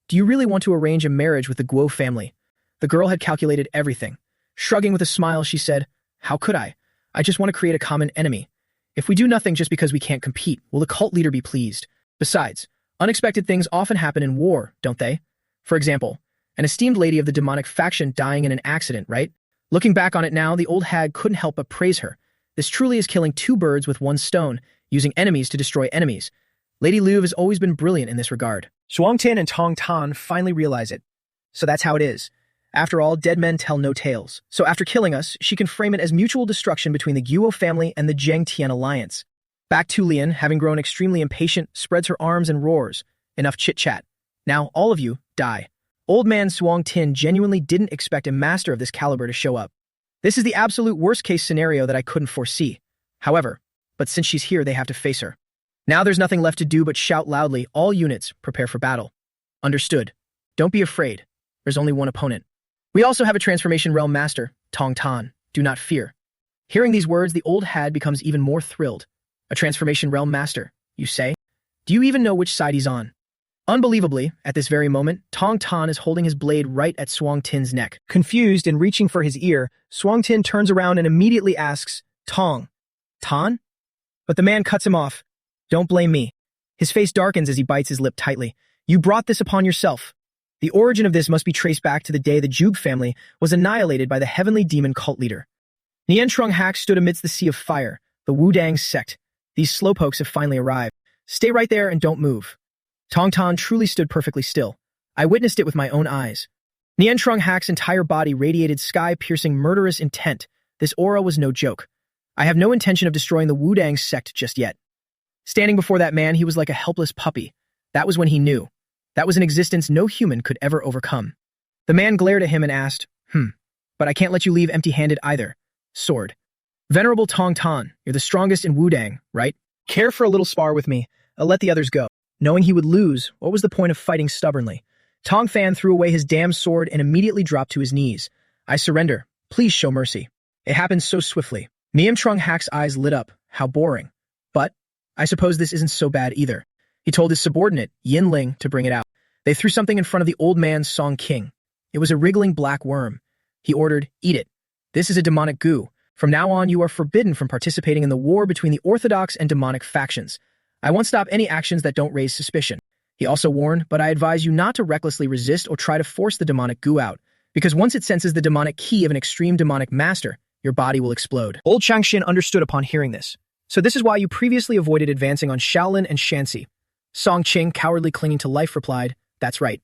Do you really want to arrange a marriage with the Guo family? The girl had calculated everything. Shrugging with a smile, she said, how could I? I just want to create a common enemy. If we do nothing just because we can't compete, will the cult leader be pleased? Besides, unexpected things often happen in war, don't they? For example, an esteemed lady of the demonic faction dying in an accident, right? Looking back on it now, the old hag couldn't help but praise her. This truly is killing two birds with one stone, using enemies to destroy enemies. Lady Liu has always been brilliant in this regard. Shuang Tin and Tong Tan finally realize it. So that's how it is. After all, dead men tell no tales. So after killing us, she can frame it as mutual destruction between the Guo family and the Jiang Tian alliance. Back to Lian, having grown extremely impatient, spreads her arms and roars. Enough chit-chat. Now, all of you, die. Old man Suong Tin genuinely didn't expect a master of this caliber to show up. This is the absolute worst-case scenario that I couldn't foresee. However, but since she's here, they have to face her. Now there's nothing left to do but shout loudly, all units, prepare for battle. Understood. Don't be afraid. There's only one opponent. We also have a transformation realm master, Tong Tan. Do not fear. Hearing these words, the old hag becomes even more thrilled. A transformation realm master, you say? Do you even know which side he's on? Unbelievably, at this very moment, Tong Tan is holding his blade right at Suong Tin's neck. Confused and reaching for his ear, Suong Tin turns around and immediately asks, Tong, Tan? But the man cuts him off. Don't blame me. His face darkens as he bites his lip tightly. You brought this upon yourself. The origin of this must be traced back to the day the Zhuge family was annihilated by the heavenly demon cult leader. Nian Trung Hak stood amidst the sea of fire, the Wudang sect. These slowpokes have finally arrived. Stay right there and don't move. Tong Tan truly stood perfectly still. I witnessed it with my own eyes. Nian Trung Hak's entire body radiated sky-piercing murderous intent. This aura was no joke. I have no intention of destroying the Wudang sect just yet. Standing before that man, he was like a helpless puppy. That was when he knew. That was an existence no human could ever overcome. The man glared at him and asked, but I can't let you leave empty-handed either. Sword. Venerable Tong Tan, you're the strongest in Wudang, right? Care for a little spar with me. I'll let the others go. Knowing he would lose, what was the point of fighting stubbornly? Tong Fan threw away his damn sword and immediately dropped to his knees. I surrender. Please show mercy. It happened so swiftly. Miam Trung Hak's eyes lit up. How boring. But I suppose this isn't so bad either. He told his subordinate, Yin Ling, to bring it out. They threw something in front of the old man Song King. It was a wriggling black worm. He ordered, eat it. This is a demonic goo. From now on, you are forbidden from participating in the war between the orthodox and demonic factions. I won't stop any actions that don't raise suspicion. He also warned, but I advise you not to recklessly resist or try to force the demonic goo out, because once it senses the demonic key of an extreme demonic master, your body will explode. Old Changxin understood upon hearing this. So this is why you previously avoided advancing on Shaolin and Shanxi. Song Qing, cowardly clinging to life, replied, that's right.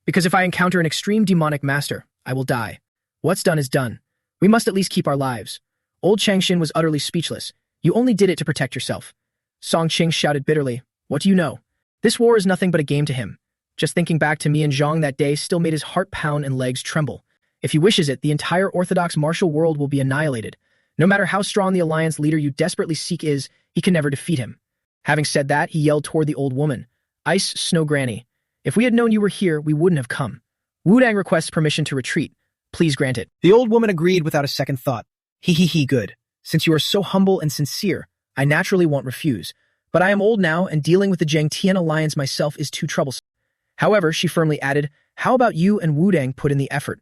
Because if I encounter an extreme demonic master, I will die. What's done is done. We must at least keep our lives. Old Changxin was utterly speechless. You only did it to protect yourself. Song Qing shouted bitterly, what do you know? This war is nothing but a game to him. Just thinking back to me and Zhang that day still made his heart pound and legs tremble. If he wishes it, the entire orthodox martial world will be annihilated. No matter how strong the alliance leader you desperately seek is, he can never defeat him. Having said that, he yelled toward the old woman, Ice Snow Granny. If we had known you were here, we wouldn't have come. Wudang requests permission to retreat. Please grant it. The old woman agreed without a second thought. Good. Since you are so humble and sincere, I naturally won't refuse. But I am old now, and dealing with the Jiangtian alliance myself is too troublesome. However, she firmly added, how about you and Wudang put in the effort?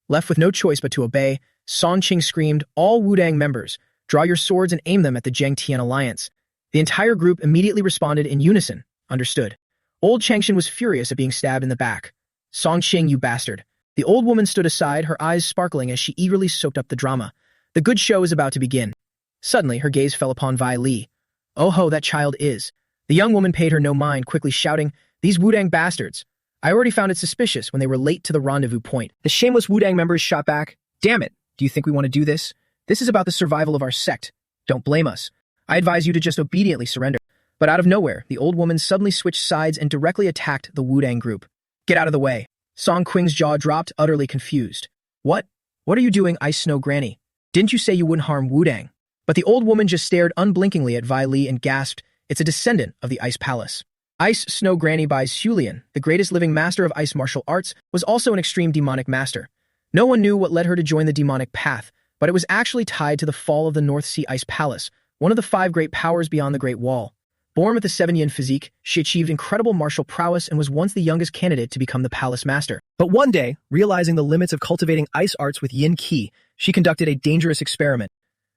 Left with no choice but to obey, Song Qing screamed, all Wudang members, draw your swords and aim them at the Jiangtian alliance. The entire group immediately responded in unison, understood. Old Changxin was furious at being stabbed in the back. Song Qing, you bastard. The old woman stood aside, her eyes sparkling as she eagerly soaked up the drama. The good show is about to begin. Suddenly, her gaze fell upon Vi Li. Oh ho, that child is. The young woman paid her no mind, quickly shouting, these Wudang bastards. I already found it suspicious when they were late to the rendezvous point. The shameless Wudang members shot back, damn it, do you think we want to do this? This is about the survival of our sect. Don't blame us. I advise you to just obediently surrender. But out of nowhere, the old woman suddenly switched sides and directly attacked the Wudang group. Get out of the way. Song Qing's jaw dropped, utterly confused. What? What are you doing, Ice Snow Granny? Didn't you say you wouldn't harm Wudang? But the old woman just stared unblinkingly at Vi Li and gasped, it's a descendant of the Ice Palace. Ice Snow Granny by Xulian, the greatest living master of ice martial arts, was also an extreme demonic master. No one knew what led her to join the demonic path, but it was actually tied to the fall of the North Sea Ice Palace, one of the 5 great powers beyond the Great Wall. Born with a 7-yin physique, she achieved incredible martial prowess and was once the youngest candidate to become the palace master. But one day, realizing the limits of cultivating ice arts with yin qi, she conducted a dangerous experiment.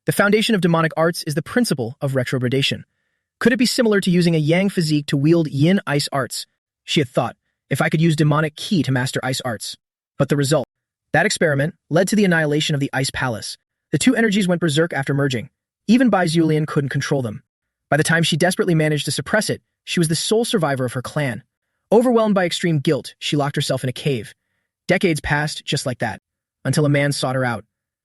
The foundation of demonic arts is the principle of retrogradation. Could it be similar to using a yang physique to wield yin ice arts? She had thought, if I could use demonic qi to master ice arts. But the result, that experiment, led to the annihilation of the ice palace. The 2 energies went berserk after merging. Even Bai Zulian couldn't control them. By the time she desperately managed to suppress it, she was the sole survivor of her clan. Overwhelmed by extreme guilt, she locked herself in a cave. Decades passed just like that, until a man sought her out.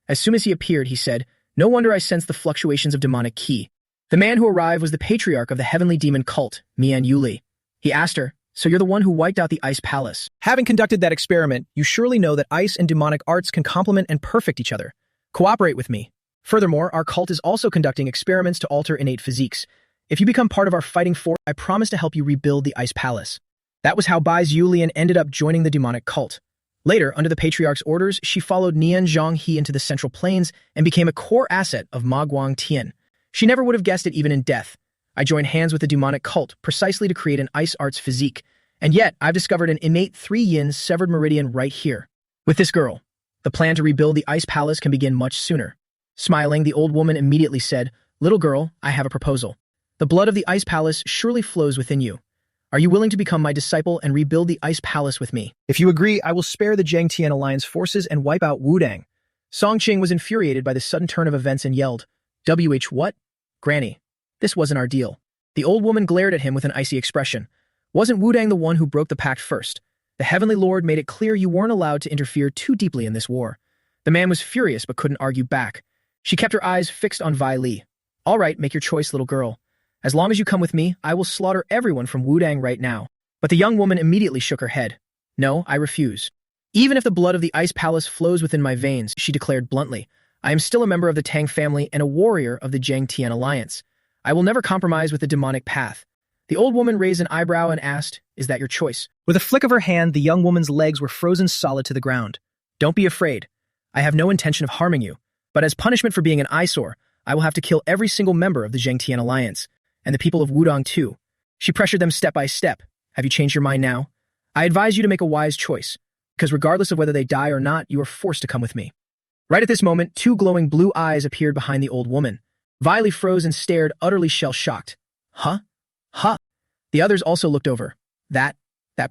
As soon as he appeared, he said, no wonder I sensed the fluctuations of demonic qi. The man who arrived was the patriarch of the heavenly demon cult, Mian Yuli. He asked her, so you're the one who wiped out the ice palace. Having conducted that experiment, you surely know that ice and demonic arts can complement and perfect each other. Cooperate with me. Furthermore, our cult is also conducting experiments to alter innate physiques. If you become part of our fighting force, I promise to help you rebuild the ice palace. That was how Bai Zulian ended up joining the demonic cult. Later, under the patriarch's orders, she followed Nian Zhonghe into the Central Plains and became a core asset of Ma Guangtian. She never would have guessed it even in death. I joined hands with the demonic cult precisely to create an ice arts physique. And yet, I've discovered an innate 3-yin severed meridian right here. With this girl, the plan to rebuild the ice palace can begin much sooner. Smiling, the old woman immediately said, little girl, I have a proposal. The blood of the ice palace surely flows within you. Are you willing to become my disciple and rebuild the ice palace with me? If you agree, I will spare the Jiangtian alliance forces and wipe out Wudang. Song Qing was infuriated by this sudden turn of events and yelled, what? Granny, this wasn't our deal. The old woman glared at him with an icy expression. Wasn't Wudang the one who broke the pact first? The Heavenly Lord made it clear you weren't allowed to interfere too deeply in this war. The man was furious but couldn't argue back. She kept her eyes fixed on Vi Li. All right, make your choice, little girl. As long as you come with me, I will slaughter everyone from Wudang right now. But the young woman immediately shook her head. No, I refuse. Even if the blood of the Ice Palace flows within my veins, she declared bluntly, I am still a member of the Tang family and a warrior of the Jiang Tian alliance. I will never compromise with the demonic path. The old woman raised an eyebrow and asked, Is that your choice? With a flick of her hand, the young woman's legs were frozen solid to the ground. Don't be afraid. I have no intention of harming you, but as punishment for being an eyesore, I will have to kill every single member of the Jiang Tian alliance, and the people of Wudong too. She pressured them step by step. Have you changed your mind now? I advise you to make a wise choice, because regardless of whether they die or not, you are forced to come with me. Right at this moment, two glowing blue eyes appeared behind the old woman. Viley froze and stared, utterly shell-shocked. Huh? Huh? The others also looked over. That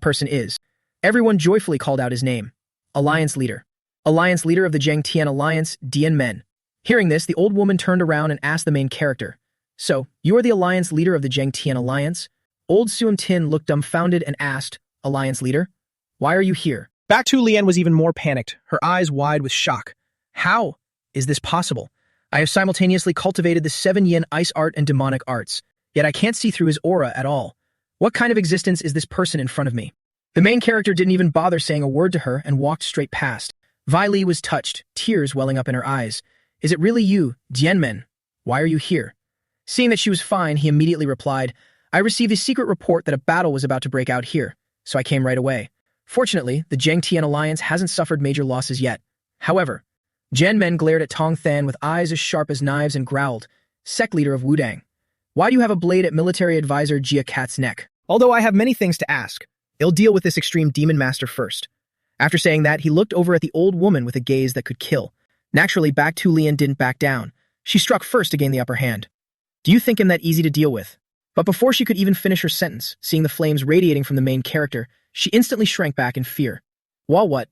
person is. Everyone joyfully called out his name. Alliance leader. Alliance leader of the Jiang Tian alliance, Dian Men. Hearing this, the old woman turned around and asked the main character. So, you are the alliance leader of the Jiang Tian alliance? Old Suam Tin looked dumbfounded and asked, Alliance leader? Why are you here? Back to Lian was even more panicked, her eyes wide with shock. How is this possible? I have simultaneously cultivated the 7 yin ice art and demonic arts, yet I can't see through his aura at all. What kind of existence is this person in front of me? The main character didn't even bother saying a word to her and walked straight past. Viley was touched, tears welling up in her eyes. Is it really you, Dianmen? Why are you here? Seeing that she was fine, he immediately replied, I received a secret report that a battle was about to break out here, so I came right away. Fortunately, the Jiang Tian alliance hasn't suffered major losses yet. However, Jianmen glared at Tong Than with eyes as sharp as knives and growled, Sect leader of Wudang, why do you have a blade at military advisor Jia Cat's neck? Although I have many things to ask, I'll deal with this extreme demon master first. After saying that, he looked over at the old woman with a gaze that could kill. Naturally, Baek Tu Lian didn't back down. She struck first to gain the upper hand. Do you think him that easy to deal with? But before she could even finish her sentence, seeing the flames radiating from the main character, she instantly shrank back in fear. While what?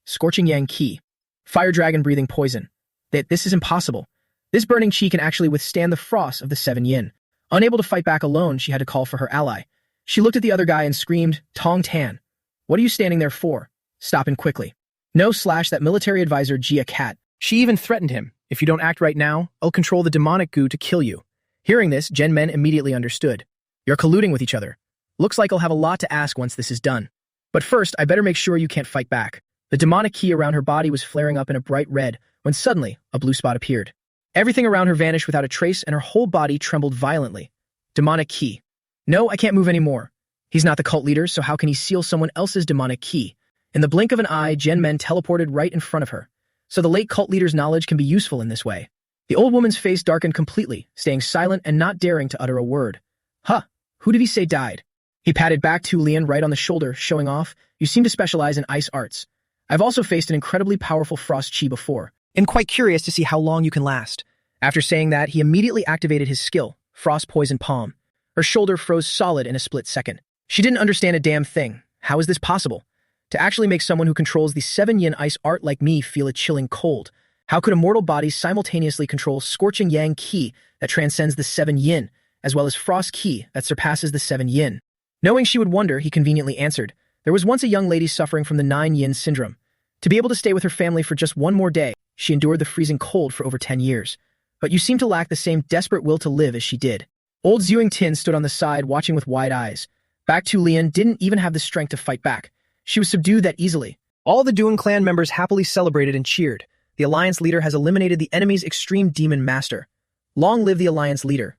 Scorching Yang Qi. Fire dragon breathing poison. This is impossible. This burning chi can actually withstand the frost of the 7 yin. Unable to fight back alone, she had to call for her ally. She looked at the other guy and screamed, Tong Tan. What are you standing there for? Stop him quickly. No, that military advisor Jia Cat. She even threatened him. If you don't act right now, I'll control the demonic goo to kill you. Hearing this, Jianmen immediately understood. You're colluding with each other. Looks like I'll have a lot to ask once this is done. But first, I better make sure you can't fight back. The demonic key around her body was flaring up in a bright red when suddenly a blue spot appeared. Everything around her vanished without a trace and her whole body trembled violently. Demonic key. No, I can't move anymore. He's not the cult leader, so how can he seal someone else's demonic key? In the blink of an eye, Jianmen teleported right in front of her. So the late cult leader's knowledge can be useful in this way. The old woman's face darkened completely, staying silent and not daring to utter a word. Huh, who did he say died? He patted Baek Tu Lian right on the shoulder, showing off, you seem to specialize in ice arts. I've also faced an incredibly powerful frost chi before, and quite curious to see how long you can last. After saying that, he immediately activated his skill, Frost Poison Palm. Her shoulder froze solid in a split second. She didn't understand a damn thing. How is this possible? To actually make someone who controls the 7 yin ice art like me feel a chilling cold. How could a mortal body simultaneously control scorching yang qi that transcends the 7 yin, as well as frost qi that surpasses the 7 yin? Knowing she would wonder, he conveniently answered, there was once a young lady suffering from the 9 yin syndrome. To be able to stay with her family for just one more day, she endured the freezing cold for over 10 years. But you seem to lack the same desperate will to live as she did. Old Zhuing Tin stood on the side, watching with wide eyes. Baek Tu Lian didn't even have the strength to fight back. She was subdued that easily. All the Duan clan members happily celebrated and cheered. The Alliance leader has eliminated the enemy's extreme demon master. Long live the Alliance leader.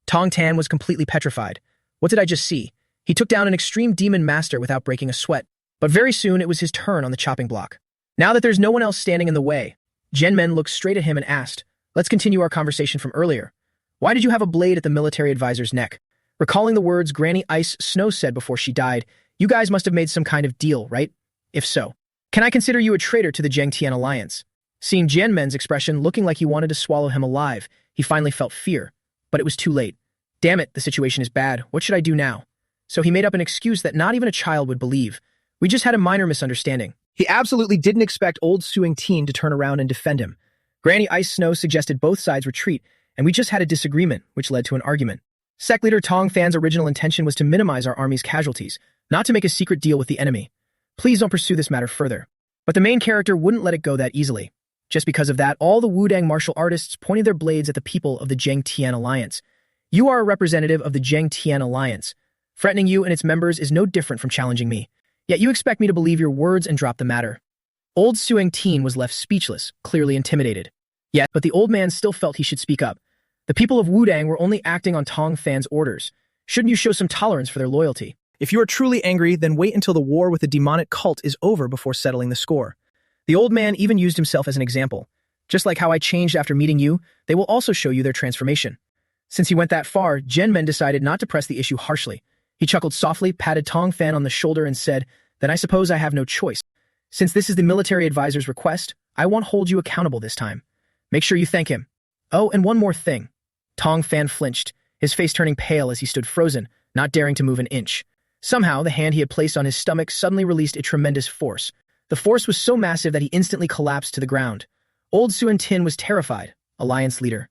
Tong Tan was completely petrified. What did I just see? He took down an extreme demon master without breaking a sweat. But very soon it was his turn on the chopping block. Now that there's no one else standing in the way, Jianmen looked straight at him and asked, let's continue our conversation from earlier. Why did you have a blade at the military advisor's neck? Recalling the words Granny Ice Snow said before she died, you guys must have made some kind of deal, right? If so, can I consider you a traitor to the Jiang Tian alliance? Seeing Jianmen's expression looking like he wanted to swallow him alive, he finally felt fear. But it was too late. Damn it, the situation is bad. What should I do now? So he made up an excuse that not even a child would believe. We just had a minor misunderstanding. He absolutely didn't expect old Suing Teen to turn around and defend him. Granny Ice Snow suggested both sides retreat, and we just had a disagreement, which led to an argument. Sect leader Tong Fan's original intention was to minimize our army's casualties, not to make a secret deal with the enemy. Please don't pursue this matter further. But the main character wouldn't let it go that easily. Just because of that, all the Wudang martial artists pointed their blades at the people of the Jiang Tian alliance. You are a representative of the Jiang Tian alliance. Threatening you and its members is no different from challenging me. Yet you expect me to believe your words and drop the matter. Old Suing Teen was left speechless, clearly intimidated. Yet, but the old man still felt he should speak up. The people of Wudang were only acting on Tong Fan's orders. Shouldn't you show some tolerance for their loyalty? If you are truly angry, then wait until the war with the demonic cult is over before settling the score. The old man even used himself as an example. Just like how I changed after meeting you, they will also show you their transformation. Since he went that far, Genmen decided not to press the issue harshly. He chuckled softly, patted Tong Fan on the shoulder and said, "Then I suppose I have no choice. Since this is the military advisor's request, I won't hold you accountable this time. Make sure you thank him. Oh, and one more thing." Tong Fan flinched, his face turning pale as he stood frozen, not daring to move an inch. Somehow, the hand he had placed on his stomach suddenly released a tremendous force. The force was so massive that he instantly collapsed to the ground. Old Suan Tin was terrified, alliance leader.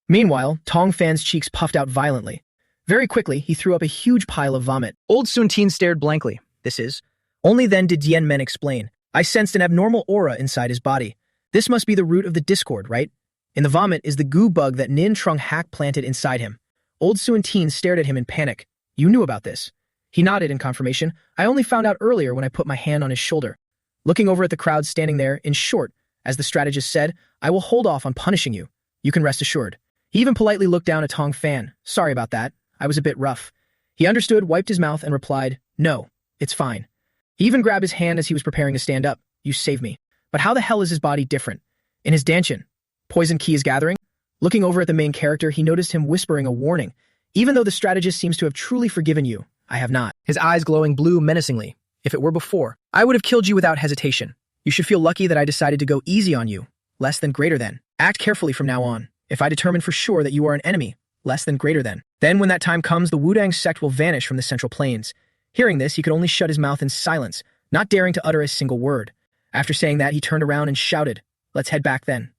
Meanwhile, Tong Fan's cheeks puffed out violently. Very quickly, he threw up a huge pile of vomit. Old Suan Tin stared blankly. This is. Only then did Dian Men explain. I sensed an abnormal aura inside his body. This must be the root of the discord, right? In the vomit is the goo bug that Nin Trung Hak planted inside him. Old Suan Tin stared at him in panic. You knew about this. He nodded in confirmation. I only found out earlier when I put my hand on his shoulder. Looking over at the crowd standing there, in short, as the strategist said, I will hold off on punishing you. You can rest assured. He even politely looked down at Tong Fan. Sorry about that. I was a bit rough. He understood, wiped his mouth, and replied, No, it's fine. He even grabbed his hand as he was preparing to stand up. You saved me. But how the hell is his body different? In his danchan, poison key is gathering? Looking over at the main character, he noticed him whispering a warning. Even though the strategist seems to have truly forgiven you, I have not. His eyes glowing blue menacingly. If it were before, I would have killed you without hesitation. You should feel lucky that I decided to go easy on you. Less than greater than. Act carefully from now on. If I determine for sure that you are an enemy, less than greater than. Then when that time comes, the Wudang sect will vanish from the Central Plains. Hearing this, he could only shut his mouth in silence, not daring to utter a single word. After saying that, he turned around and shouted, Let's head back then.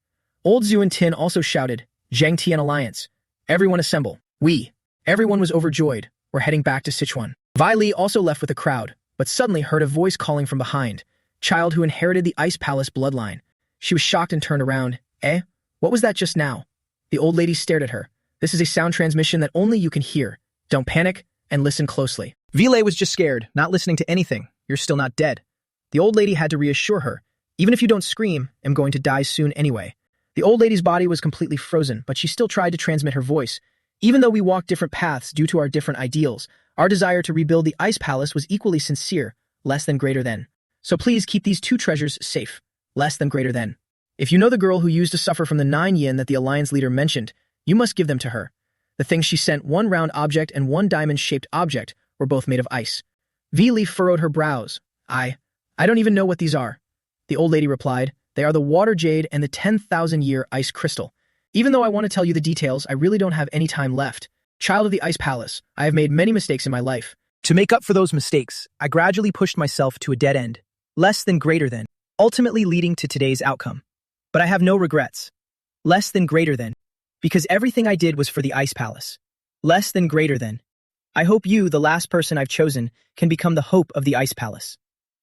Old Zuan Tin also shouted, Zhang Tian Alliance. Everyone assemble. Everyone was overjoyed. We're heading back to Sichuan. Vi Li also left with the crowd, but suddenly heard a voice calling from behind. Child who inherited the Ice Palace bloodline. She was shocked and turned around. What was that just now? The old lady stared at her. This is a sound transmission that only you can hear. Don't panic and listen closely. Vile was just scared, not listening to anything. You're still not dead. The old lady had to reassure her. Even if you don't scream, I'm going to die soon anyway. The old lady's body was completely frozen, but she still tried to transmit her voice. Even though we walked different paths due to our different ideals, our desire to rebuild the Ice Palace was equally sincere, less than greater than. So please keep these two treasures safe, less than greater than. If you know the girl who used to suffer from the 9 yin that the Alliance leader mentioned, you must give them to her. The things she sent, one round object and one diamond-shaped object, were both made of ice. Vili furrowed her brows. I don't even know what these are. The old lady replied, They are the water jade and the 10,000-year ice crystal. Even though I want to tell you the details, I really don't have any time left. Child of the Ice Palace, I have made many mistakes in my life. To make up for those mistakes, I gradually pushed myself to a dead end, less than greater than, ultimately leading to today's outcome. But I have no regrets. Less than greater than, because everything I did was for the Ice Palace. Less than greater than. I hope you, the last person I've chosen, can become the hope of the Ice Palace.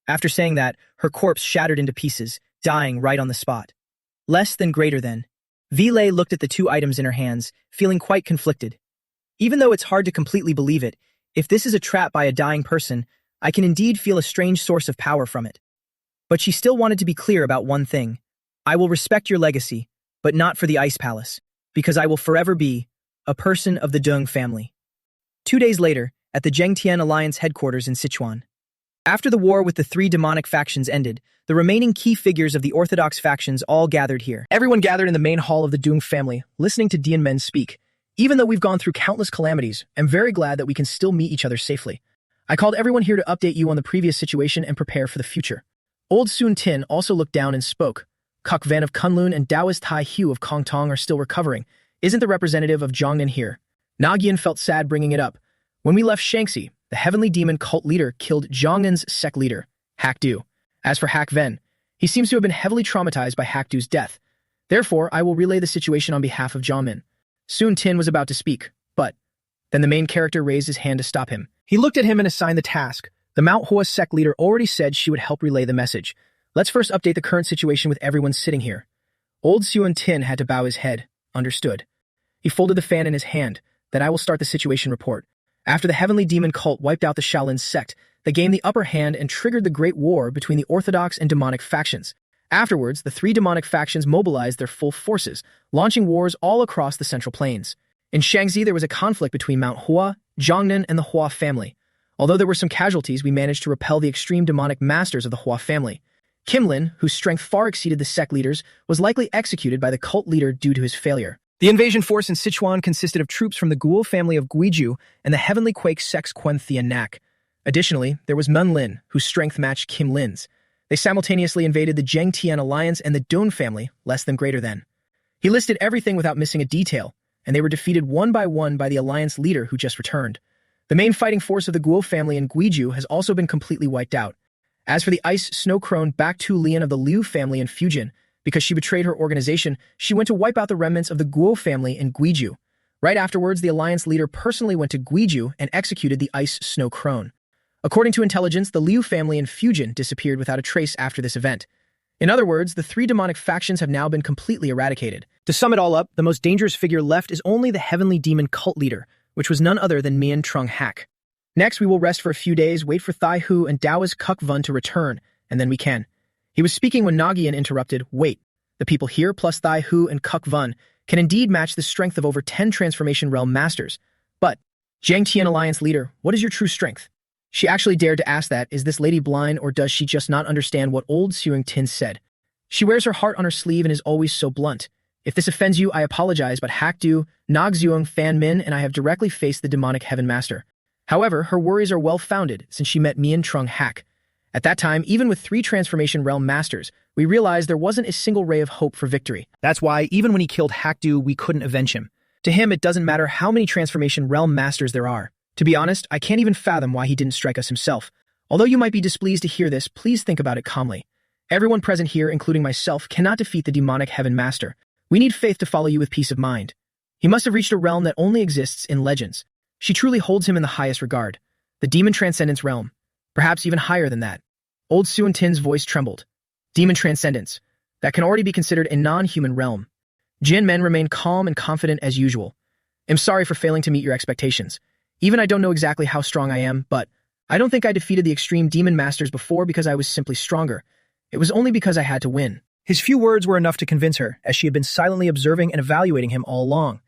After saying that, her corpse shattered into pieces, dying right on the spot. Less than greater than. Vile looked at the 2 items in her hands, feeling quite conflicted. Even though it's hard to completely believe it, if this is a trap by a dying person, I can indeed feel a strange source of power from it. But she still wanted to be clear about one thing. I will respect your legacy, but not for the Ice Palace, because I will forever be a person of the Dung family. 2 days later, at the Zhengtian Alliance headquarters in Sichuan. After the war with the 3 demonic factions ended, the remaining key figures of the orthodox factions all gathered here. Everyone gathered in the main hall of the Dung family, listening to Dian Men speak. Even though we've gone through countless calamities, I'm very glad that we can still meet each other safely. I called everyone here to update you on the previous situation and prepare for the future. Old Sun Tin also looked down and spoke. Kuk Van of Kunlun and Taoist Tai Hu of Kong Tong are still recovering. Isn't the representative of Zhongnan here? Nagyan felt sad bringing it up. When we left Shanxi, the heavenly demon cult leader killed Zhongnan's sect leader, Hak Du. As for Hak Ven, he seems to have been heavily traumatized by Hak Du's death. Therefore, I will relay the situation on behalf of Zhongmin. Sun Tin was about to speak, but then the main character raised his hand to stop him. He looked at him and assigned the task. The Mount Hua sect leader already said she would help relay the message. Let's first update the current situation with everyone sitting here. Old Sun Tin had to bow his head. Understood. He folded the fan in his hand. Then I will start the situation report. After the heavenly demon cult wiped out the Shaolin sect, they gained the upper hand and triggered the Great War between the orthodox and demonic factions. Afterwards, the three demonic factions mobilized their full forces, launching wars all across the Central Plains. In Shaanxi, there was a conflict between Mount Hua, Jiangnan, and the Hua family. Although there were some casualties, we managed to repel the extreme demonic masters of the Hua family. Kim Lin, whose strength far exceeded the sect leaders, was likely executed by the cult leader due to his failure. The invasion force in Sichuan consisted of troops from the Guo family of Guiju and the Heavenly Quake sect's Quen Thien Nak. Additionally, there was Mun Lin, whose strength matched Kim Lin's. They simultaneously invaded the Zheng Tian alliance and the Dun family, less than greater than. He listed everything without missing a detail, and they were defeated one by the alliance leader who just returned. The main fighting force of the Guo family in Guiju has also been completely wiped out. As for the Ice Snow Crone Baek-tu Lian of the Liu family in Fujian, because she betrayed her organization, she went to wipe out the remnants of the Guo family in Guiju. Right afterwards, the alliance leader personally went to Guiju and executed the Ice Snow Crone. According to intelligence, the Liu family in Fujian disappeared without a trace after this event. In other words, the three demonic factions have now been completely eradicated. To sum it all up, the most dangerous figure left is only the heavenly demon cult leader, which was none other than Mian Trung Hak. Next, we will rest for a few days, wait for Thai Hu and Daoist Kuk Vun to return, and then we can. He was speaking when Nagian interrupted, "Wait, the people here plus Thai Hu and Kuk Vun can indeed match the strength of over 10 Transformation Realm Masters. But, Zhang Tian Alliance leader, what is your true strength?" She actually dared to ask that. Is this lady blind, or does she just not understand what old Suing Tin said? She wears her heart on her sleeve and is always so blunt. If this offends you, I apologize, but Hak Du, Nog Zuong, Fan Min, and I have directly faced the demonic Heaven Master. However, her worries are well-founded since she met Mian Trung Hak. At that time, even with 3 Transformation Realm Masters, we realized there wasn't a single ray of hope for victory. That's why, even when he killed Hak Du, we couldn't avenge him. To him, it doesn't matter how many Transformation Realm Masters there are. To be honest, I can't even fathom why he didn't strike us himself. Although you might be displeased to hear this, please think about it calmly. Everyone present here, including myself, cannot defeat the demonic Heaven Master. We need faith to follow you with peace of mind. He must have reached a realm that only exists in legends. She truly holds him in the highest regard. The Demon Transcendence realm. Perhaps even higher than that. Old Suan Tin's voice trembled. Demon Transcendence. That can already be considered a non-human realm. Jin Men remained calm and confident as usual. I'm sorry for failing to meet your expectations. Even I don't know exactly how strong I am, but I don't think I defeated the extreme demon masters before because I was simply stronger. It was only because I had to win. His few words were enough to convince her, as she had been silently observing and evaluating him all along.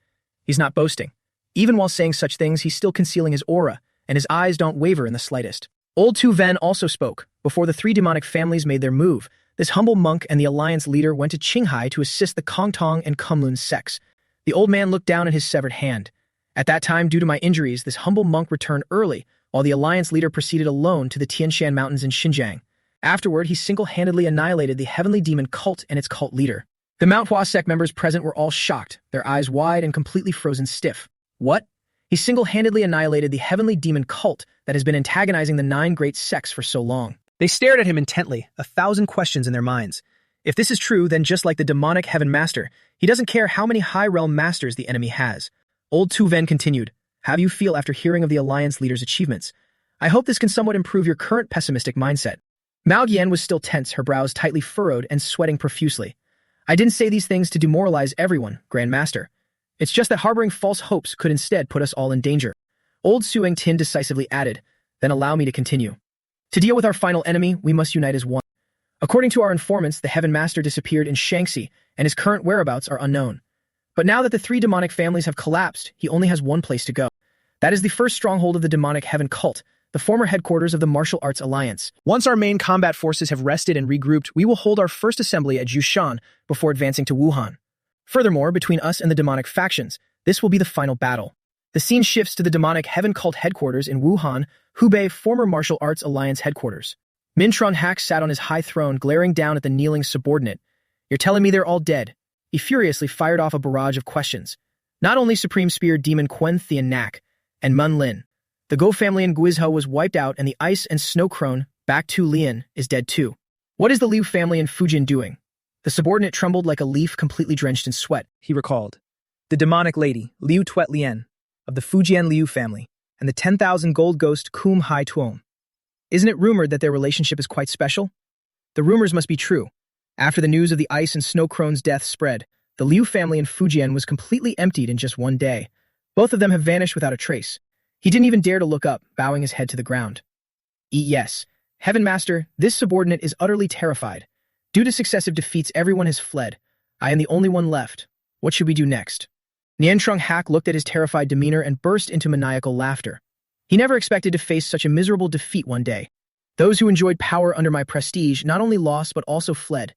He's not boasting. Even while saying such things, he's still concealing his aura, and his eyes don't waver in the slightest. Old Tu Ven also spoke. Before the 3 demonic families made their move, this humble monk and the alliance leader went to Qinghai to assist the Kongtong and Kunlun sects. The old man looked down at his severed hand. At that time, due to my injuries, this humble monk returned early, while the alliance leader proceeded alone to the Tianshan Mountains in Xinjiang. Afterward, he single-handedly annihilated the heavenly demon cult and its cult leader. The Mount Hua sect members present were all shocked, their eyes wide and completely frozen stiff. What? He single-handedly annihilated the heavenly demon cult that has been antagonizing the 9 great sects for so long. They stared at him intently, 1,000 questions in their minds. If this is true, then just like the demonic Heaven Master, he doesn't care how many High Realm Masters the enemy has. Old Tu Ven continued, "How do you feel after hearing of the Alliance leader's achievements? I hope this can somewhat improve your current pessimistic mindset." Mao Yan was still tense, her brows tightly furrowed and sweating profusely. "I didn't say these things to demoralize everyone, Grand Master. It's just that harboring false hopes could instead put us all in danger." Old Suing Tin decisively added, "Then allow me to continue. To deal with our final enemy, we must unite as one. According to our informants, the Heaven Master disappeared in Shaanxi, and his current whereabouts are unknown. But now that the 3 demonic families have collapsed, he only has one place to go. That is the first stronghold of the demonic Heaven cult, the former headquarters of the Martial Arts Alliance. Once our main combat forces have rested and regrouped, we will hold our first assembly at Jushan before advancing to Wuhan. Furthermore, between us and the demonic factions, this will be the final battle. The scene shifts to the demonic Heaven cult headquarters in Wuhan, Hubei, former Martial Arts Alliance headquarters. Min Tron Hak sat on his high throne, glaring down at the kneeling subordinate. "You're telling me they're all dead?" He furiously fired off a barrage of questions. Not only Supreme Spear Demon Quen Thien Nak and Mun Lin. The Go family in Guizhou was wiped out, and the Ice and Snow Crone, Baek-tu Lian, is dead too. What is the Liu family in Fujian doing? The subordinate trembled like a leaf completely drenched in sweat. He recalled. The demonic lady, Liu Tuet Lien, of the Fujian Liu family, and the 10,000 gold ghost Kum Hai Tuom. Isn't it rumored that their relationship is quite special? The rumors must be true. After the news of the Ice and Snow Crone's death spread, the Liu family in Fujian was completely emptied in just one day. Both of them have vanished without a trace. He didn't even dare to look up, bowing his head to the ground. Yes. Heaven Master, this subordinate is utterly terrified. Due to successive defeats, everyone has fled. I am the only one left. What should we do next? Nien Trung Hak looked at his terrified demeanor and burst into maniacal laughter. He never expected to face such a miserable defeat one day. Those who enjoyed power under my prestige not only lost but also fled.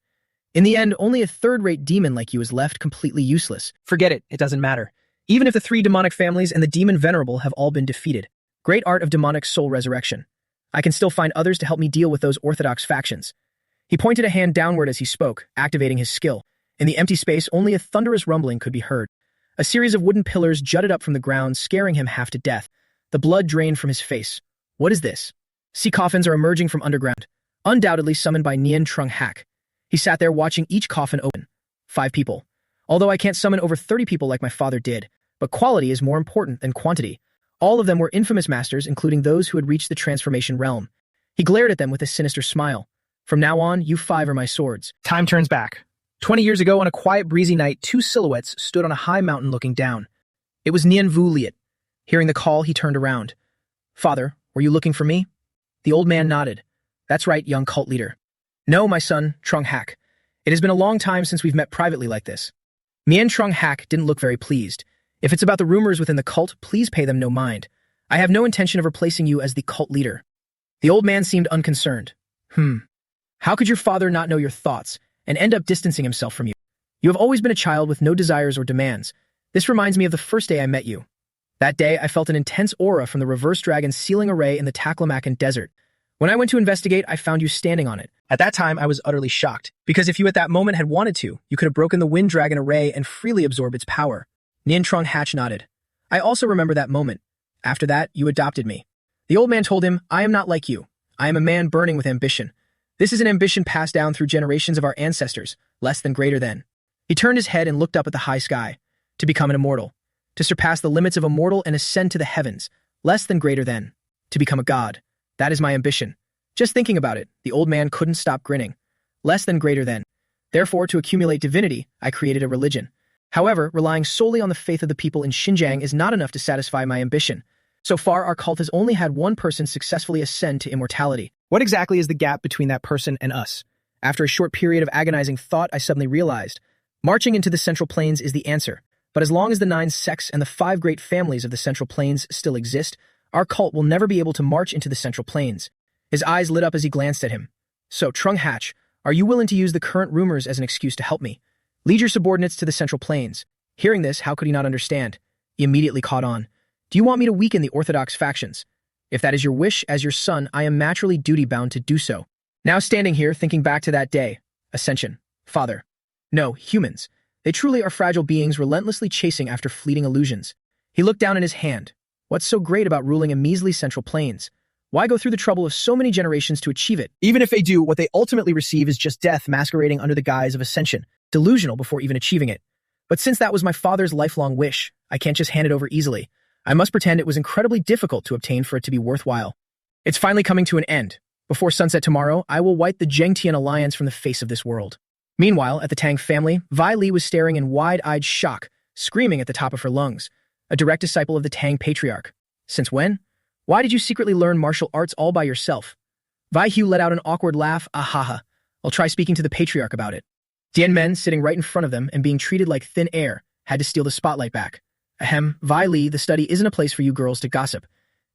In the end, only a third-rate demon like you is left, completely useless. Forget it, it doesn't matter. Even if the 3 demonic families and the demon venerable have all been defeated. Great art of demonic soul resurrection. I can still find others to help me deal with those orthodox factions. He pointed a hand downward as he spoke, activating his skill. In the empty space, only a thunderous rumbling could be heard. A series of wooden pillars jutted up from the ground, scaring him half to death. The blood drained from his face. What is this? Sea coffins are emerging from underground, undoubtedly summoned by Nien Trung Hak. He sat there watching each coffin open. 5 people. Although I can't summon over 30 people like my father did, but quality is more important than quantity. All of them were infamous masters, including those who had reached the transformation realm. He glared at them with a sinister smile. From now on, you 5 are my swords. Time turns back. 20 years ago, on a quiet, breezy night, 2 silhouettes stood on a high mountain looking down. It was Nien Vu Liet. Hearing the call, he turned around. Father, were you looking for me? The old man nodded. That's right, young cult leader. No, my son, Trung Hak. It has been a long time since we've met privately like this. Nien Trung Hak didn't look very pleased. If it's about the rumors within the cult, please pay them no mind. I have no intention of replacing you as the cult leader. The old man seemed unconcerned. How could your father not know your thoughts and end up distancing himself from you? You have always been a child with no desires or demands. This reminds me of the first day I met you. That day, I felt an intense aura from the reverse dragon's sealing array in the Taklamakan desert. When I went to investigate, I found you standing on it. At that time, I was utterly shocked, because if you at that moment had wanted to, you could have broken the wind dragon array and freely absorbed its power. Nien Trung Hak nodded. I also remember that moment. After that, you adopted me. The old man told him, I am not like you. I am a man burning with ambition. This is an ambition passed down through generations of our ancestors, less than greater than. He turned his head and looked up at the high sky. To become an immortal. To surpass the limits of a mortal and ascend to the heavens, less than greater than. To become a god. That is my ambition. Just thinking about it, the old man couldn't stop grinning. Less than greater than. Therefore, to accumulate divinity, I created a religion. However, relying solely on the faith of the people in Xinjiang is not enough to satisfy my ambition. So far, our cult has only had one person successfully ascend to immortality. What exactly is the gap between that person and us? After a short period of agonizing thought, I suddenly realized. Marching into the Central Plains is the answer. But as long as the 9 sects and the 5 great families of the Central Plains still exist, our cult will never be able to march into the Central Plains. His eyes lit up as he glanced at him. So, Trung Hak, are you willing to use the current rumors as an excuse to help me? Lead your subordinates to the Central Plains. Hearing this, how could he not understand? He immediately caught on. Do you want me to weaken the orthodox factions? If that is your wish, as your son, I am naturally duty-bound to do so. Now standing here, thinking back to that day. Ascension. Father. No, humans. They truly are fragile beings relentlessly chasing after fleeting illusions. He looked down in his hand. What's so great about ruling a measly Central Plains? Why go through the trouble of so many generations to achieve it? Even if they do, what they ultimately receive is just death masquerading under the guise of ascension, delusional before even achieving it. But since that was my father's lifelong wish, I can't just hand it over easily. I must pretend it was incredibly difficult to obtain for it to be worthwhile. It's finally coming to an end. Before sunset tomorrow, I will wipe the Zhengtian alliance from the face of this world. Meanwhile, at the Tang family, Vi Li was staring in wide-eyed shock, screaming at the top of her lungs. A direct disciple of the Tang patriarch. Since when? Why did you secretly learn martial arts all by yourself? Vi Hu let out an awkward laugh. Ahaha. I'll try speaking to the patriarch about it. Dian Men, sitting right in front of them and being treated like thin air, had to steal the spotlight back. Ahem, Vi Li, the study isn't a place for you girls to gossip.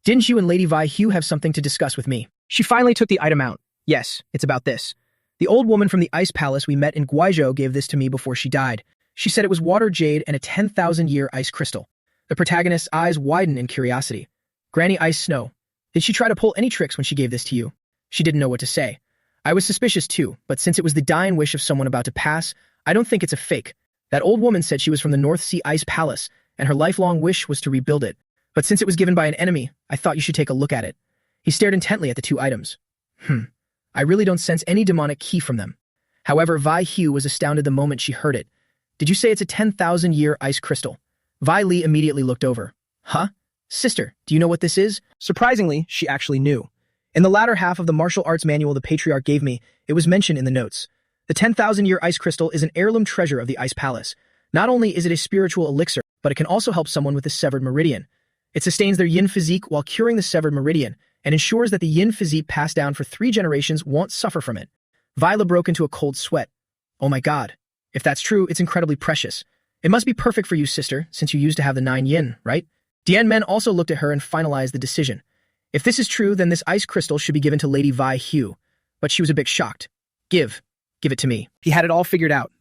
Didn't you and Lady Vi Hu have something to discuss with me? She finally took the item out. Yes, it's about this. The old woman from the ice palace we met in Guizhou gave this to me before she died. She said it was water jade and a 10,000-year ice crystal. The protagonist's eyes widened in curiosity. Granny Ice Snow. Did she try to pull any tricks when she gave this to you? She didn't know what to say. I was suspicious too, but since it was the dying wish of someone about to pass, I don't think it's a fake. That old woman said she was from the North Sea Ice Palace, and her lifelong wish was to rebuild it. But since it was given by an enemy, I thought you should take a look at it. He stared intently at the 2 items. I really don't sense any demonic key from them. However, Vi Hu was astounded the moment she heard it. Did you say it's a 10,000-year ice crystal? Vi Li immediately looked over. Huh? Sister, do you know what this is? Surprisingly, she actually knew. In the latter half of the martial arts manual the patriarch gave me, it was mentioned in the notes. The 10,000-year ice crystal is an heirloom treasure of the Ice Palace. Not only is it a spiritual elixir, but it can also help someone with a severed meridian. It sustains their yin physique while curing the severed meridian, and ensures that the yin physique passed down for 3 generations won't suffer from it. Viola broke into a cold sweat. Oh my god. If that's true, it's incredibly precious. It must be perfect for you, sister, since you used to have the 9 yin, right? Dian Men also looked at her and finalized the decision. If this is true, then this ice crystal should be given to Lady Vi Hugh. But she was a bit shocked. Give it to me. He had it all figured out.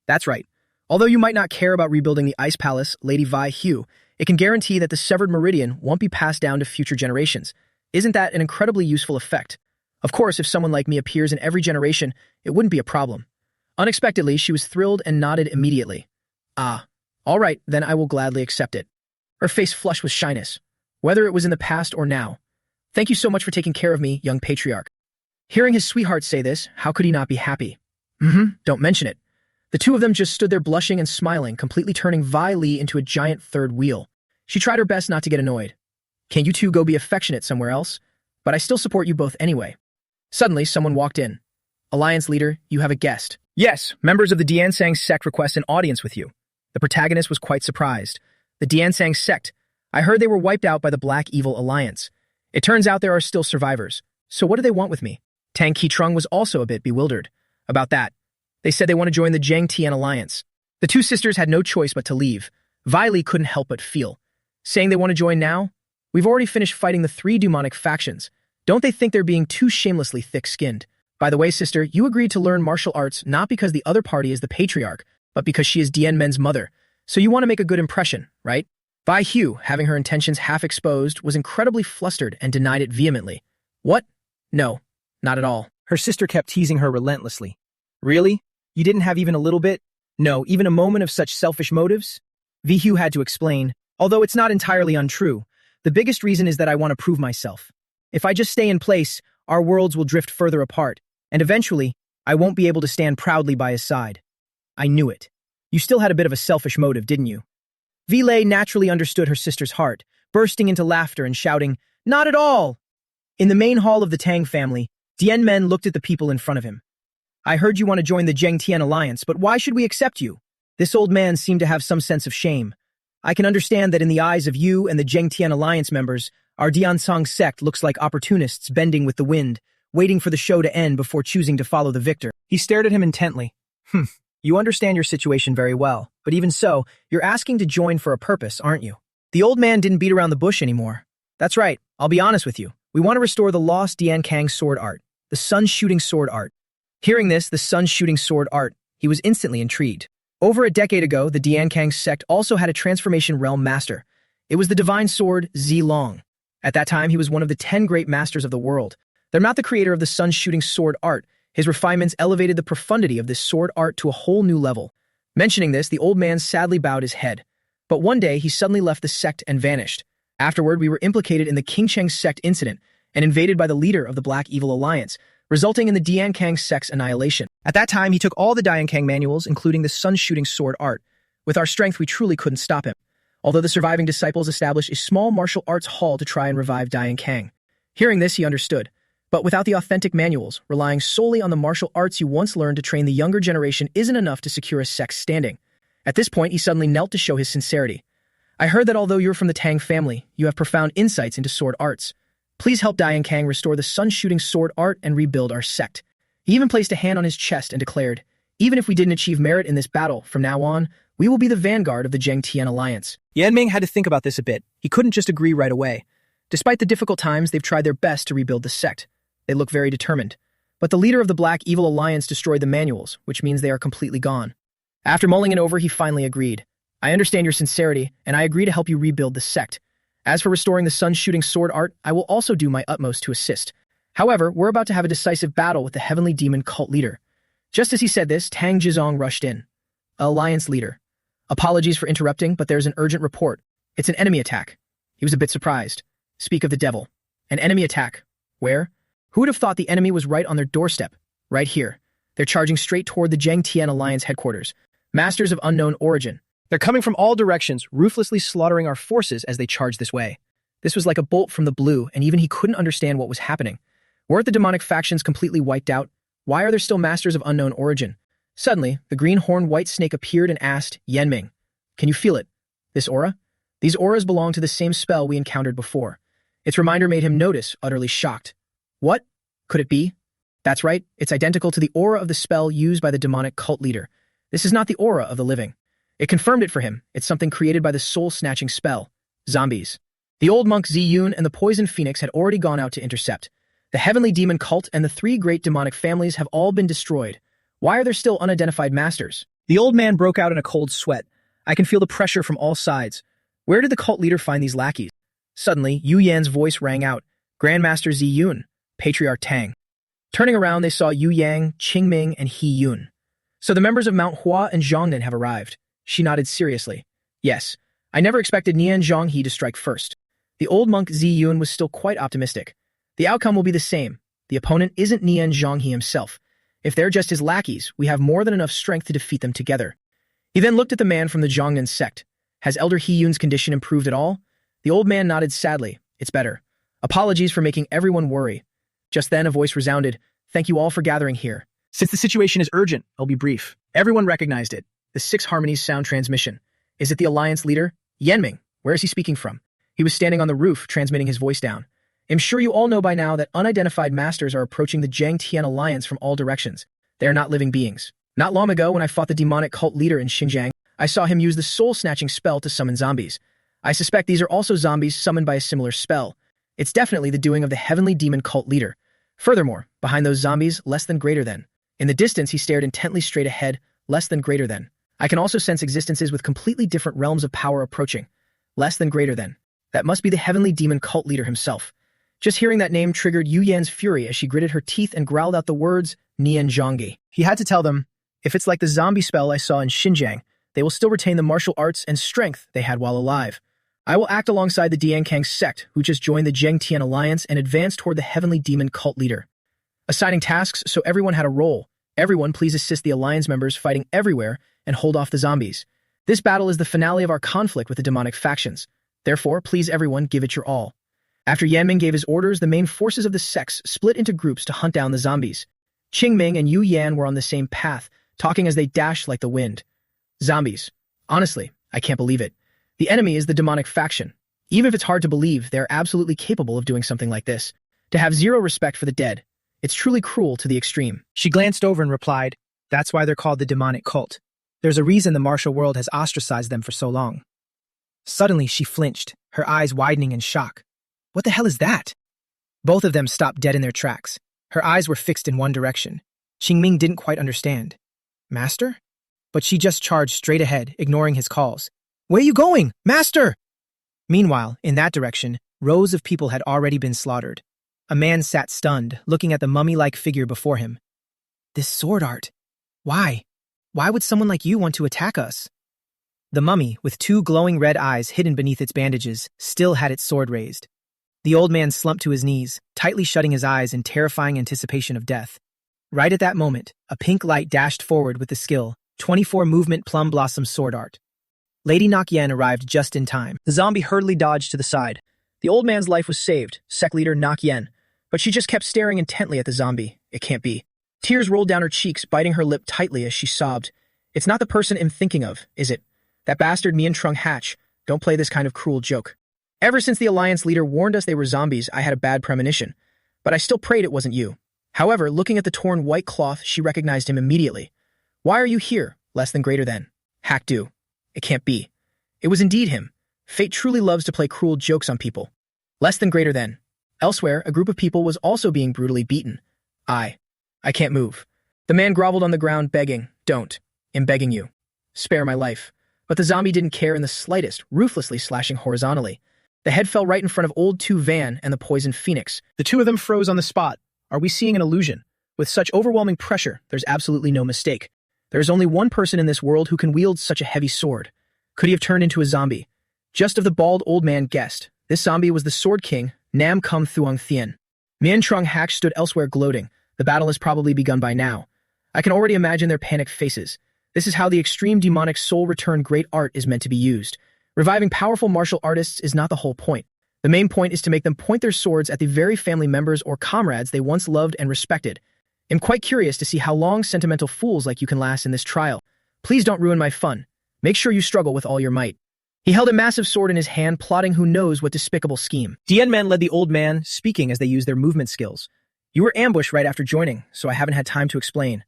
That's right. Although you might not care about rebuilding the ice palace, Lady Vi Hugh, it can guarantee that the severed meridian won't be passed down to future generations. Isn't that an incredibly useful effect? Of course, if someone like me appears in every generation, it wouldn't be a problem. Unexpectedly, she was thrilled and nodded immediately. Ah, all right, then I will gladly accept it. Her face flushed with shyness, whether it was in the past or now. Thank you so much for taking care of me, young patriarch. Hearing his sweetheart say this, how could he not be happy? Don't mention it. The two of them just stood there blushing and smiling, completely turning Vi Li into a giant third wheel. She tried her best not to get annoyed. Can you two go be affectionate somewhere else? But I still support you both anyway. Suddenly, someone walked in. Alliance leader, you have a guest. Yes, members of the Diansang sect request an audience with you. The protagonist was quite surprised. The Diansang sect. I heard they were wiped out by the Black Evil Alliance. It turns out there are still survivors. So what do they want with me? Tang Qitrung was also a bit bewildered. About that. They said they want to join the Zheng Tian Alliance. The two sisters had no choice but to leave. Vi Li couldn't help but feel. Saying they want to join now? We've already finished fighting the 3 demonic factions. Don't they think they're being too shamelessly thick-skinned? By the way, sister, you agreed to learn martial arts not because the other party is the patriarch, but because she is Dian Men's mother. So you want to make a good impression, right? Vi Hugh, having her intentions half exposed, was incredibly flustered and denied it vehemently. What? No, not at all. Her sister kept teasing her relentlessly. Really? You didn't have even a little bit? No, even a moment of such selfish motives? Vi Hugh had to explain, although it's not entirely untrue. The biggest reason is that I want to prove myself. If I just stay in place, our worlds will drift further apart, and eventually, I won't be able to stand proudly by his side. I knew it. You still had a bit of a selfish motive, didn't you? Vile naturally understood her sister's heart, bursting into laughter and shouting, "Not at all!" In the main hall of the Tang family, Dian Men looked at the people in front of him. I heard you want to join the Zheng Tian Alliance, but why should we accept you? This old man seemed to have some sense of shame. I can understand that in the eyes of you and the Zheng Tian Alliance members, our Diansang sect looks like opportunists bending with the wind, waiting for the show to end before choosing to follow the victor. He stared at him intently. You understand your situation very well, but even so, you're asking to join for a purpose, aren't you? The old man didn't beat around the bush anymore. That's right, I'll be honest with you. We want to restore the lost Dian Kang sword art, the sun-shooting sword art. Hearing this, the sun-shooting sword art, he was instantly intrigued. Over a decade ago, the Dian Kang sect also had a transformation realm master. It was the divine sword Zi Long. At that time, he was one of the 10 great masters of the world. They're not the creator of the sun-shooting sword art. His refinements elevated the profundity of this sword art to a whole new level. Mentioning this, the old man sadly bowed his head. But one day, he suddenly left the sect and vanished. Afterward, we were implicated in the Qingcheng sect incident and invaded by the leader of the Black Evil Alliance, resulting in the Dian Kang sect's annihilation. At that time, he took all the Dian Kang manuals, including the sun-shooting sword art. With our strength, we truly couldn't stop him. Although the surviving disciples established a small martial arts hall to try and revive Dian Kang. Hearing this, he understood. But without the authentic manuals, relying solely on the martial arts you once learned to train the younger generation isn't enough to secure a sect's standing. At this point, he suddenly knelt to show his sincerity. I heard that although you're from the Tang family, you have profound insights into sword arts. Please help Dian Kang restore the sun-shooting sword art and rebuild our sect. He even placed a hand on his chest and declared, even if we didn't achieve merit in this battle, from now on, we will be the vanguard of the Zheng Tian Alliance. Yanming had to think about this a bit. He couldn't just agree right away. Despite the difficult times, they've tried their best to rebuild the sect. They look very determined. But the leader of the Black Evil Alliance destroyed the manuals, which means they are completely gone. After mulling it over, he finally agreed. I understand your sincerity, and I agree to help you rebuild the sect. As for restoring the sun-shooting sword art, I will also do my utmost to assist. However, we're about to have a decisive battle with the Heavenly Demon cult leader. Just as he said this, Tang Jizong rushed in. Alliance leader. Apologies for interrupting, but there's an urgent report. It's an enemy attack. He was a bit surprised. Speak of the devil. An enemy attack. Where? Who would have thought the enemy was right on their doorstep? Right here. They're charging straight toward the Zheng Tian Alliance headquarters. Masters of unknown origin. They're coming from all directions, ruthlessly slaughtering our forces as they charge this way. This was like a bolt from the blue, and even he couldn't understand what was happening. Weren't the demonic factions completely wiped out? Why are there still masters of unknown origin? Suddenly, the green-horned white snake appeared and asked, Yanming, can you feel it? This aura? These auras belong to the same spell we encountered before. Its reminder made him notice, utterly shocked. What? Could it be? That's right, it's identical to the aura of the spell used by the demonic cult leader. This is not the aura of the living. It confirmed it for him. It's something created by the soul-snatching spell. Zombies. The old monk Ziyun and the poison phoenix had already gone out to intercept. The heavenly demon cult and the three great demonic families have all been destroyed. Why are there still unidentified masters? The old man broke out in a cold sweat. I can feel the pressure from all sides. Where did the cult leader find these lackeys? Suddenly, Yu Yan's voice rang out. Grandmaster Ziyun, Patriarch Tang. Turning around, they saw Yu Yang, Qingming, and He Yun. So the members of Manhwa and Zhongnan have arrived. She nodded seriously. Yes, I never expected Nian Zhonghe to strike first. The old monk Ziyun was still quite optimistic. The outcome will be the same. The opponent isn't Nian Zhonghe himself. If they're just his lackeys, we have more than enough strength to defeat them together. He then looked at the man from the Zhongnan sect. Has Elder He Yun's condition improved at all? The old man nodded sadly. It's better. Apologies for making everyone worry. Just then a voice resounded. Thank you all for gathering here. Since the situation is urgent, I'll be brief. Everyone recognized it. The Six Harmonies sound transmission. Is it the Alliance leader? Yanming. Where is he speaking from? He was standing on the roof, transmitting his voice down. I'm sure you all know by now that unidentified masters are approaching the Zhang Tian Alliance from all directions. They are not living beings. Not long ago, when I fought the demonic cult leader in Xinjiang, I saw him use the soul-snatching spell to summon zombies. I suspect these are also zombies summoned by a similar spell. It's definitely the doing of the heavenly demon cult leader. Furthermore, behind those zombies, less than greater than. In the distance, he stared intently straight ahead, less than greater than. I can also sense existences with completely different realms of power approaching. Less than greater than. That must be the heavenly demon cult leader himself. Just hearing that name triggered Yu Yan's fury as she gritted her teeth and growled out the words, Nian Zhonghe. He had to tell them, if it's like the zombie spell I saw in Xinjiang, they will still retain the martial arts and strength they had while alive. I will act alongside the Diankang sect, who just joined the Zhang Tian Alliance and advanced toward the heavenly demon cult leader. Assigning tasks so everyone had a role. Everyone please assist the Alliance members fighting everywhere and hold off the zombies. This battle is the finale of our conflict with the demonic factions. Therefore, please everyone give it your all. After Yanming gave his orders, the main forces of the sects split into groups to hunt down the zombies. Qingming and Yu Yan were on the same path, talking as they dashed like the wind. Zombies. Honestly, I can't believe it. The enemy is the demonic faction. Even if it's hard to believe, they're absolutely capable of doing something like this. To have zero respect for the dead. It's truly cruel to the extreme. She glanced over and replied, that's why they're called the demonic cult. There's a reason the martial world has ostracized them for so long. Suddenly, she flinched, her eyes widening in shock. What the hell is that? Both of them stopped dead in their tracks. Her eyes were fixed in one direction. Qingming didn't quite understand. Master? But she just charged straight ahead, ignoring his calls. Where are you going? Master! Meanwhile, in that direction, rows of people had already been slaughtered. A man sat stunned, looking at the mummy-like figure before him. This sword art. Why? Why would someone like you want to attack us? The mummy, with two glowing red eyes hidden beneath its bandages, still had its sword raised. The old man slumped to his knees, tightly shutting his eyes in terrifying anticipation of death. Right at that moment, a pink light dashed forward with the skill, 24 movement plum blossom sword art. Lady Nakyen arrived just in time. The zombie hurriedly dodged to the side. The old man's life was saved, sect leader Nakyen, but she just kept staring intently at the zombie. It can't be. Tears rolled down her cheeks, biting her lip tightly as she sobbed. It's not the person I'm thinking of, is it? That bastard Mian Trung Hatch. Don't play this kind of cruel joke. Ever since the Alliance leader warned us they were zombies, I had a bad premonition. But I still prayed it wasn't you. However, looking at the torn white cloth, she recognized him immediately. Why are you here? Less than greater than. Hack do. It can't be. It was indeed him. Fate truly loves to play cruel jokes on people. Less than greater than. Elsewhere, a group of people was also being brutally beaten. I can't move. The man groveled on the ground, begging, don't. I'm begging you. Spare my life. But the zombie didn't care in the slightest, ruthlessly slashing horizontally. The head fell right in front of old Tu Van and the poison phoenix. The two of them froze on the spot. Are we seeing an illusion? With such overwhelming pressure, there's absolutely no mistake. There is only one person in this world who can wield such a heavy sword. Could he have turned into a zombie? Just as the bald old man guessed, this zombie was the Sword King, Nam Kum Thuong Thien. Mian Trung Hatch stood elsewhere gloating. The battle has probably begun by now. I can already imagine their panicked faces. This is how the extreme demonic soul return great art is meant to be used. Reviving powerful martial artists is not the whole point. The main point is to make them point their swords at the very family members or comrades they once loved and respected. I'm quite curious to see how long sentimental fools like you can last in this trial. Please don't ruin my fun. Make sure you struggle with all your might. He held a massive sword in his hand, plotting who knows what despicable scheme. Men led the old man, speaking as they used their movement skills. You were ambushed right after joining, so I haven't had time to explain.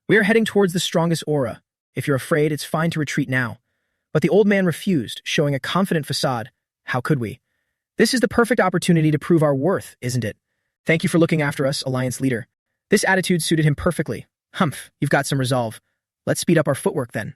We are heading towards the strongest aura. If you're afraid, it's fine to retreat now. But the old man refused, showing a confident facade. How could we? This is the perfect opportunity to prove our worth, isn't it? Thank you for looking after us, Alliance Leader. This attitude suited him perfectly. Humph, you've got some resolve. Let's speed up our footwork then.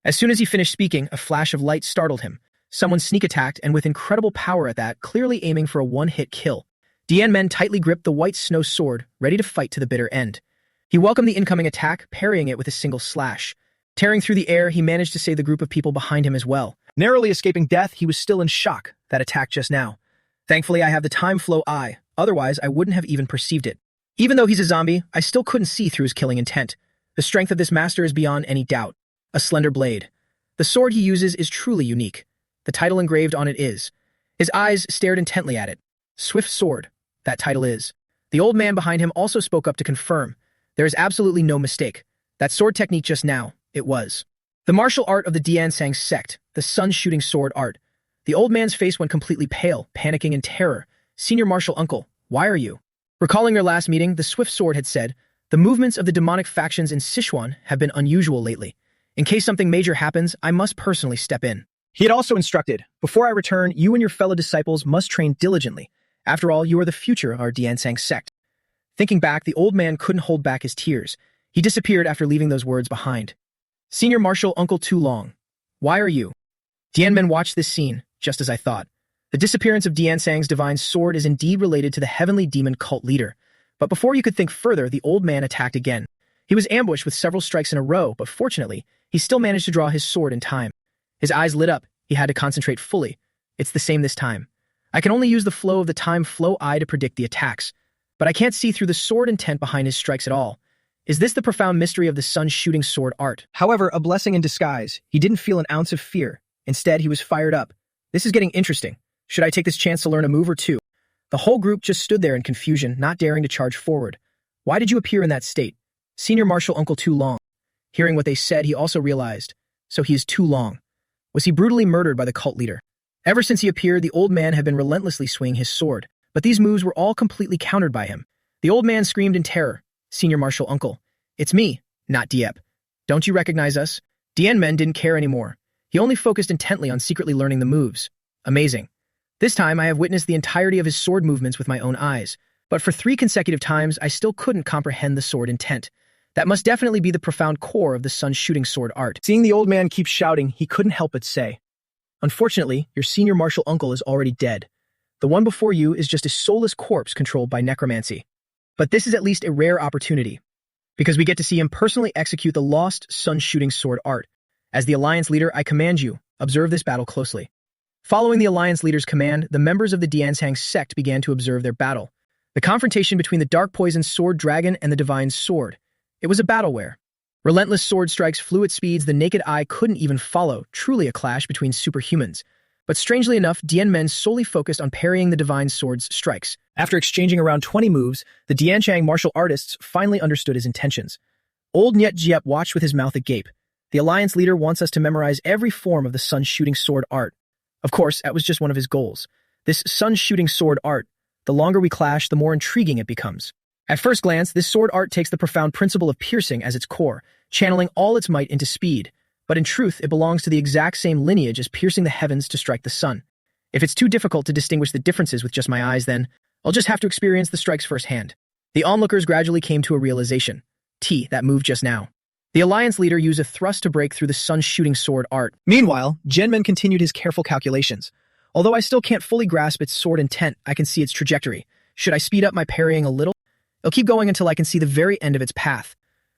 As soon as he finished speaking, a flash of light startled him. Someone sneak attacked, and with incredible power at that, clearly aiming for a one-hit kill. Men tightly gripped the white snow sword, ready to fight to the bitter end. He welcomed the incoming attack, parrying it with a single slash. Tearing through the air, he managed to save the group of people behind him as well. Narrowly escaping death, he was still in shock, that attack just now. Thankfully, I have the time flow eye, otherwise I wouldn't have even perceived it. Even though he's a zombie, I still couldn't see through his killing intent. The strength of this master is beyond any doubt. A slender blade. The sword he uses is truly unique. The title engraved on it is. His eyes stared intently at it. Swift Sword, that title is. The old man behind him also spoke up to confirm. There is absolutely no mistake. That sword technique just now, it was. The martial art of the Diansang sect, the sun-shooting sword art. The old man's face went completely pale, panicking in terror. Senior Martial Uncle, why are you? Recalling their last meeting, the Swift Sword had said, the movements of the demonic factions in Sichuan have been unusual lately. In case something major happens, I must personally step in. He had also instructed, before I return, you and your fellow disciples must train diligently. After all, you are the future of our Diansang sect. Thinking back, the old man couldn't hold back his tears. He disappeared after leaving those words behind. Senior Marshal Uncle Tu Long, why are you? Dianmen watched this scene, just as I thought. The disappearance of Diansang's divine sword is indeed related to the heavenly demon cult leader. But before you could think further, the old man attacked again. He was ambushed with several strikes in a row, but fortunately, he still managed to draw his sword in time. His eyes lit up. He had to concentrate fully. It's the same this time. I can only use the flow of the time flow eye to predict the attacks. But I can't see through the sword intent behind his strikes at all. Is this the profound mystery of the sun-shooting sword art? However, a blessing in disguise. He didn't feel an ounce of fear. Instead, he was fired up. This is getting interesting. Should I take this chance to learn a move or two? The whole group just stood there in confusion, not daring to charge forward. Why did you appear in that state? Senior Marshal Uncle Tu Long. Hearing what they said, he also realized. So he is Tu Long. Was he brutally murdered by the cult leader? Ever since he appeared, the old man had been relentlessly swinging his sword. But these moves were all completely countered by him. The old man screamed in terror. Senior Marshal Uncle. It's me, not Diep. Don't you recognize us? Dianmen didn't care anymore. He only focused intently on secretly learning the moves. Amazing. This time I have witnessed the entirety of his sword movements with my own eyes. But for 3 consecutive times, I still couldn't comprehend the sword intent. That must definitely be the profound core of the sun-shooting sword art. Seeing the old man keep shouting, he couldn't help but say, unfortunately, your senior martial uncle is already dead. The one before you is just a soulless corpse controlled by necromancy. But this is at least a rare opportunity, because we get to see him personally execute the lost sun-shooting sword art. As the Alliance leader, I command you, observe this battle closely. Following the Alliance leader's command, the members of the Diansang sect began to observe their battle. The confrontation between the dark poison sword dragon and the divine sword. It was a battle where relentless sword strikes flew at speeds the naked eye couldn't even follow, truly a clash between superhumans. But strangely enough, Dianmen solely focused on parrying the divine sword's strikes. After exchanging around 20 moves, the Dianchang martial artists finally understood his intentions. Old Nyet Jiep watched with his mouth agape. The Alliance leader wants us to memorize every form of the sun-shooting sword art. Of course, that was just one of his goals. This sun-shooting sword art, the longer we clash, the more intriguing it becomes. At first glance, this sword art takes the profound principle of piercing as its core, channeling all its might into speed. But in truth, it belongs to the exact same lineage as piercing the heavens to strike the sun. If it's too difficult to distinguish the differences with just my eyes, then I'll just have to experience the strikes firsthand. The onlookers gradually came to a realization. That move just now. The Alliance leader used a thrust to break through the sun-shooting sword art. Meanwhile, Genmen continued his careful calculations. Although I still can't fully grasp its sword intent, I can see its trajectory. Should I speed up my parrying a little? It'll keep going until I can see the very end of its path.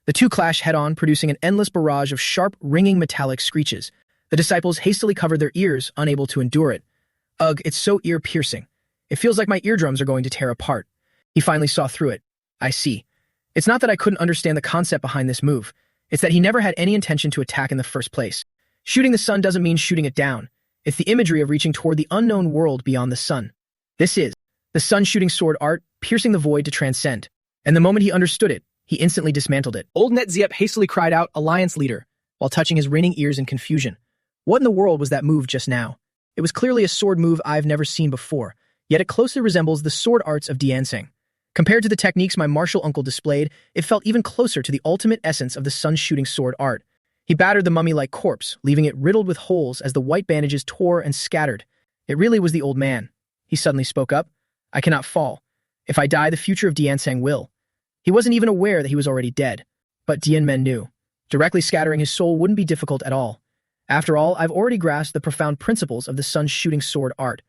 The two clash head-on, producing an endless barrage of sharp, ringing metallic screeches. The disciples hastily covered their ears, unable to endure it. Ugh, it's so ear-piercing. It feels like my eardrums are going to tear apart. He finally saw through it. I see. It's not that I couldn't understand the concept behind this move. It's that he never had any intention to attack in the first place. Shooting the sun doesn't mean shooting it down. It's the imagery of reaching toward the unknown world beyond the sun. This is the sun-shooting sword art, piercing the void to transcend. And the moment he understood it, he instantly dismantled it. Old Net Ziep hastily cried out, Alliance leader, while touching his ringing ears in confusion. What in the world was that move just now? It was clearly a sword move I've never seen before, yet it closely resembles the sword arts of Diansing. Compared to the techniques my martial uncle displayed, it felt even closer to the ultimate essence of the sun-shooting sword art. He battered the mummy-like corpse, leaving it riddled with holes as the white bandages tore and scattered. It really was the old man. He suddenly spoke up. I cannot fall. If I die, the future of Diansang will. He wasn't even aware that he was already dead. But Dianmen knew. Directly scattering his soul wouldn't be difficult at all. After all, I've already grasped the profound principles of the sun-shooting sword art.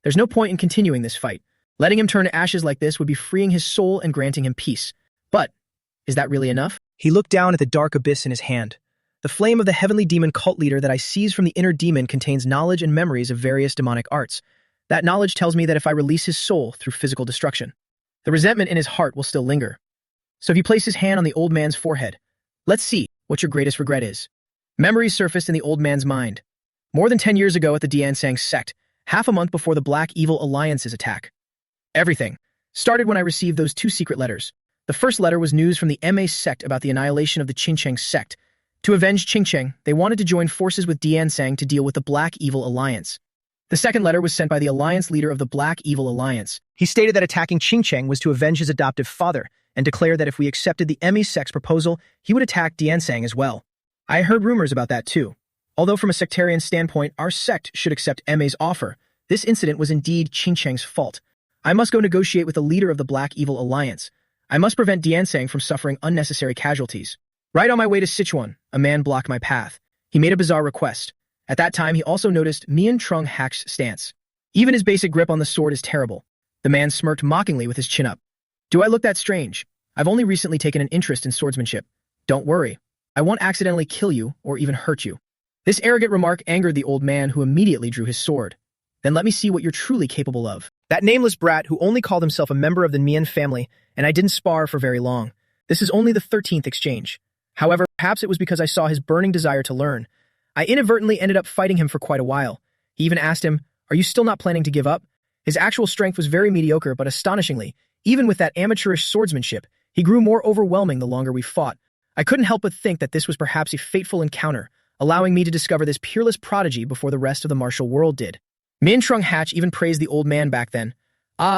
There's no point in continuing this fight. Letting him turn to ashes like this would be freeing his soul and granting him peace. But, is that really enough? He looked down at the dark abyss in his hand. The flame of the heavenly demon cult leader that I seized from the inner demon contains knowledge and memories of various demonic arts. That knowledge tells me that if I release his soul through physical destruction, the resentment in his heart will still linger. So if you place his hand on the old man's forehead, let's see what your greatest regret is. Memories surfaced in the old man's mind. More than 10 years ago at the Diansang sect, half a month before the Black Evil Alliance's attack. Everything started when I received those 2 secret letters. The first letter was news from the MA sect about the annihilation of the Qingcheng sect. To avenge Qingcheng, they wanted to join forces with Diansang to deal with the Black Evil Alliance. The second letter was sent by the alliance leader of the Black Evil Alliance. He stated that attacking Qingcheng was to avenge his adoptive father, and declared that if we accepted the MA sect's proposal, he would attack Diansang as well. I heard rumors about that too. Although from a sectarian standpoint, our sect should accept MA's offer, this incident was indeed Qingcheng's fault. I must go negotiate with the leader of the Black Evil Alliance. I must prevent Diansang from suffering unnecessary casualties. Right on my way to Sichuan, a man blocked my path. He made a bizarre request. At that time, he also noticed Mian Trung Hak's stance. Even his basic grip on the sword is terrible. The man smirked mockingly with his chin up. Do I look that strange? I've only recently taken an interest in swordsmanship. Don't worry. I won't accidentally kill you or even hurt you. This arrogant remark angered the old man, who immediately drew his sword. Then let me see what you're truly capable of. That nameless brat who only called himself a member of the Mian family, and I didn't spar for very long. This is only the 13th exchange. However, perhaps it was because I saw his burning desire to learn. I inadvertently ended up fighting him for quite a while. He even asked him, "Are you still not planning to give up?" His actual strength was very mediocre, but astonishingly, even with that amateurish swordsmanship, he grew more overwhelming the longer we fought. I couldn't help but think that this was perhaps a fateful encounter, allowing me to discover this peerless prodigy before the rest of the martial world did. Min Trung Hatch even praised the old man back then.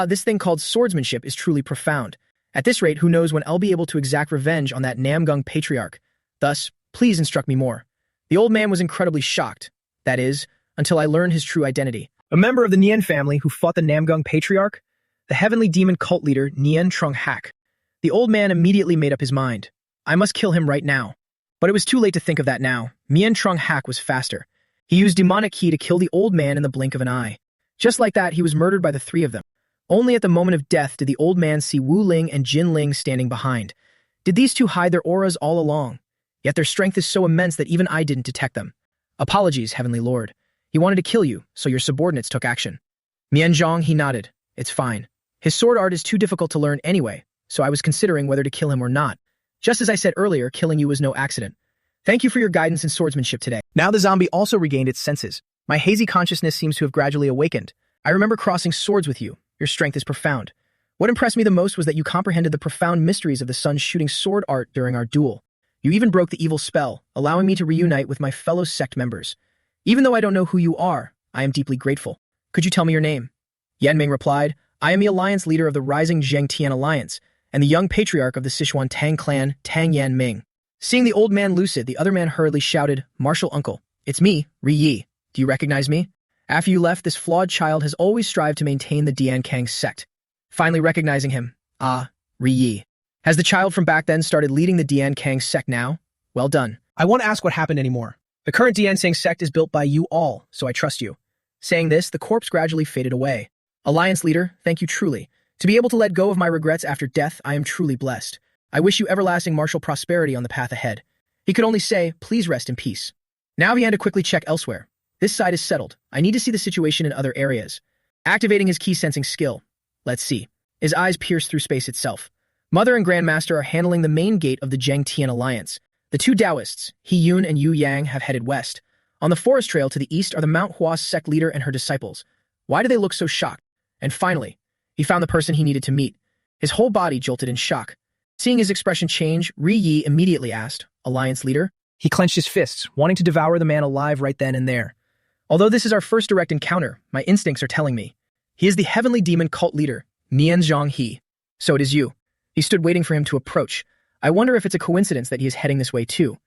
This thing called swordsmanship is truly profound. At this rate, who knows when I'll be able to exact revenge on that Namgung patriarch. Thus, please instruct me more. The old man was incredibly shocked. That is, until I learned his true identity. A member of the Nian family who fought the Namgung patriarch? The heavenly demon cult leader, Nian Trung Hak. The old man immediately made up his mind. I must kill him right now. But it was too late to think of that now. Mian Trung Hak was faster. He used demonic ki to kill the old man in the blink of an eye. Just like that, he was murdered by the 3 of them. Only at the moment of death did the old man see Wu Ling and Jin Ling standing behind. Did these 2 hide their auras all along? Yet their strength is so immense that even I didn't detect them. Apologies, Heavenly Lord. He wanted to kill you, so your subordinates took action. Mian Zhang, he nodded. It's fine. His sword art is too difficult to learn anyway, so I was considering whether to kill him or not. Just as I said earlier, killing you was no accident. Thank you for your guidance in swordsmanship today. Now the zombie also regained its senses. My hazy consciousness seems to have gradually awakened. I remember crossing swords with you. Your strength is profound. What impressed me the most was that you comprehended the profound mysteries of the sun-shooting sword art during our duel. You even broke the evil spell, allowing me to reunite with my fellow sect members. Even though I don't know who you are, I am deeply grateful. Could you tell me your name? Yanming replied, I am the alliance leader of the rising Zhengtian Alliance, and the young patriarch of the Sichuan Tang clan, Tang Yanming. Seeing the old man lucid, the other man hurriedly shouted, Martial uncle, it's me, Ri Yi. Do you recognize me? After you left, this flawed child has always strived to maintain the Dian Kang sect. Finally recognizing him, Ri Yi. Has the child from back then started leading the Dian Kang sect now? Well done. I won't ask what happened anymore. The current Diansang sect is built by you all, so I trust you. Saying this, the corpse gradually faded away. Alliance leader, thank you truly. To be able to let go of my regrets after death, I am truly blessed. I wish you everlasting martial prosperity on the path ahead. He could only say, please rest in peace. Now he had to quickly check elsewhere. This side is settled. I need to see the situation in other areas. Activating his key sensing skill. Let's see. His eyes pierce through space itself. Mother and Grandmaster are handling the main gate of the Zhengtian Alliance. The 2 Taoists, He Yun and Yu Yang, have headed west. On the forest trail to the east are the Mount Hua sect leader and her disciples. Why do they look so shocked? And finally, he found the person he needed to meet. His whole body jolted in shock. Seeing his expression change, Ri Yi immediately asked, Alliance leader? He clenched his fists, wanting to devour the man alive right then and there. Although this is our first direct encounter, my instincts are telling me. He is the heavenly demon cult leader, Nian He. So it is you. He stood waiting for him to approach. I wonder if it's a coincidence that he is heading this way too.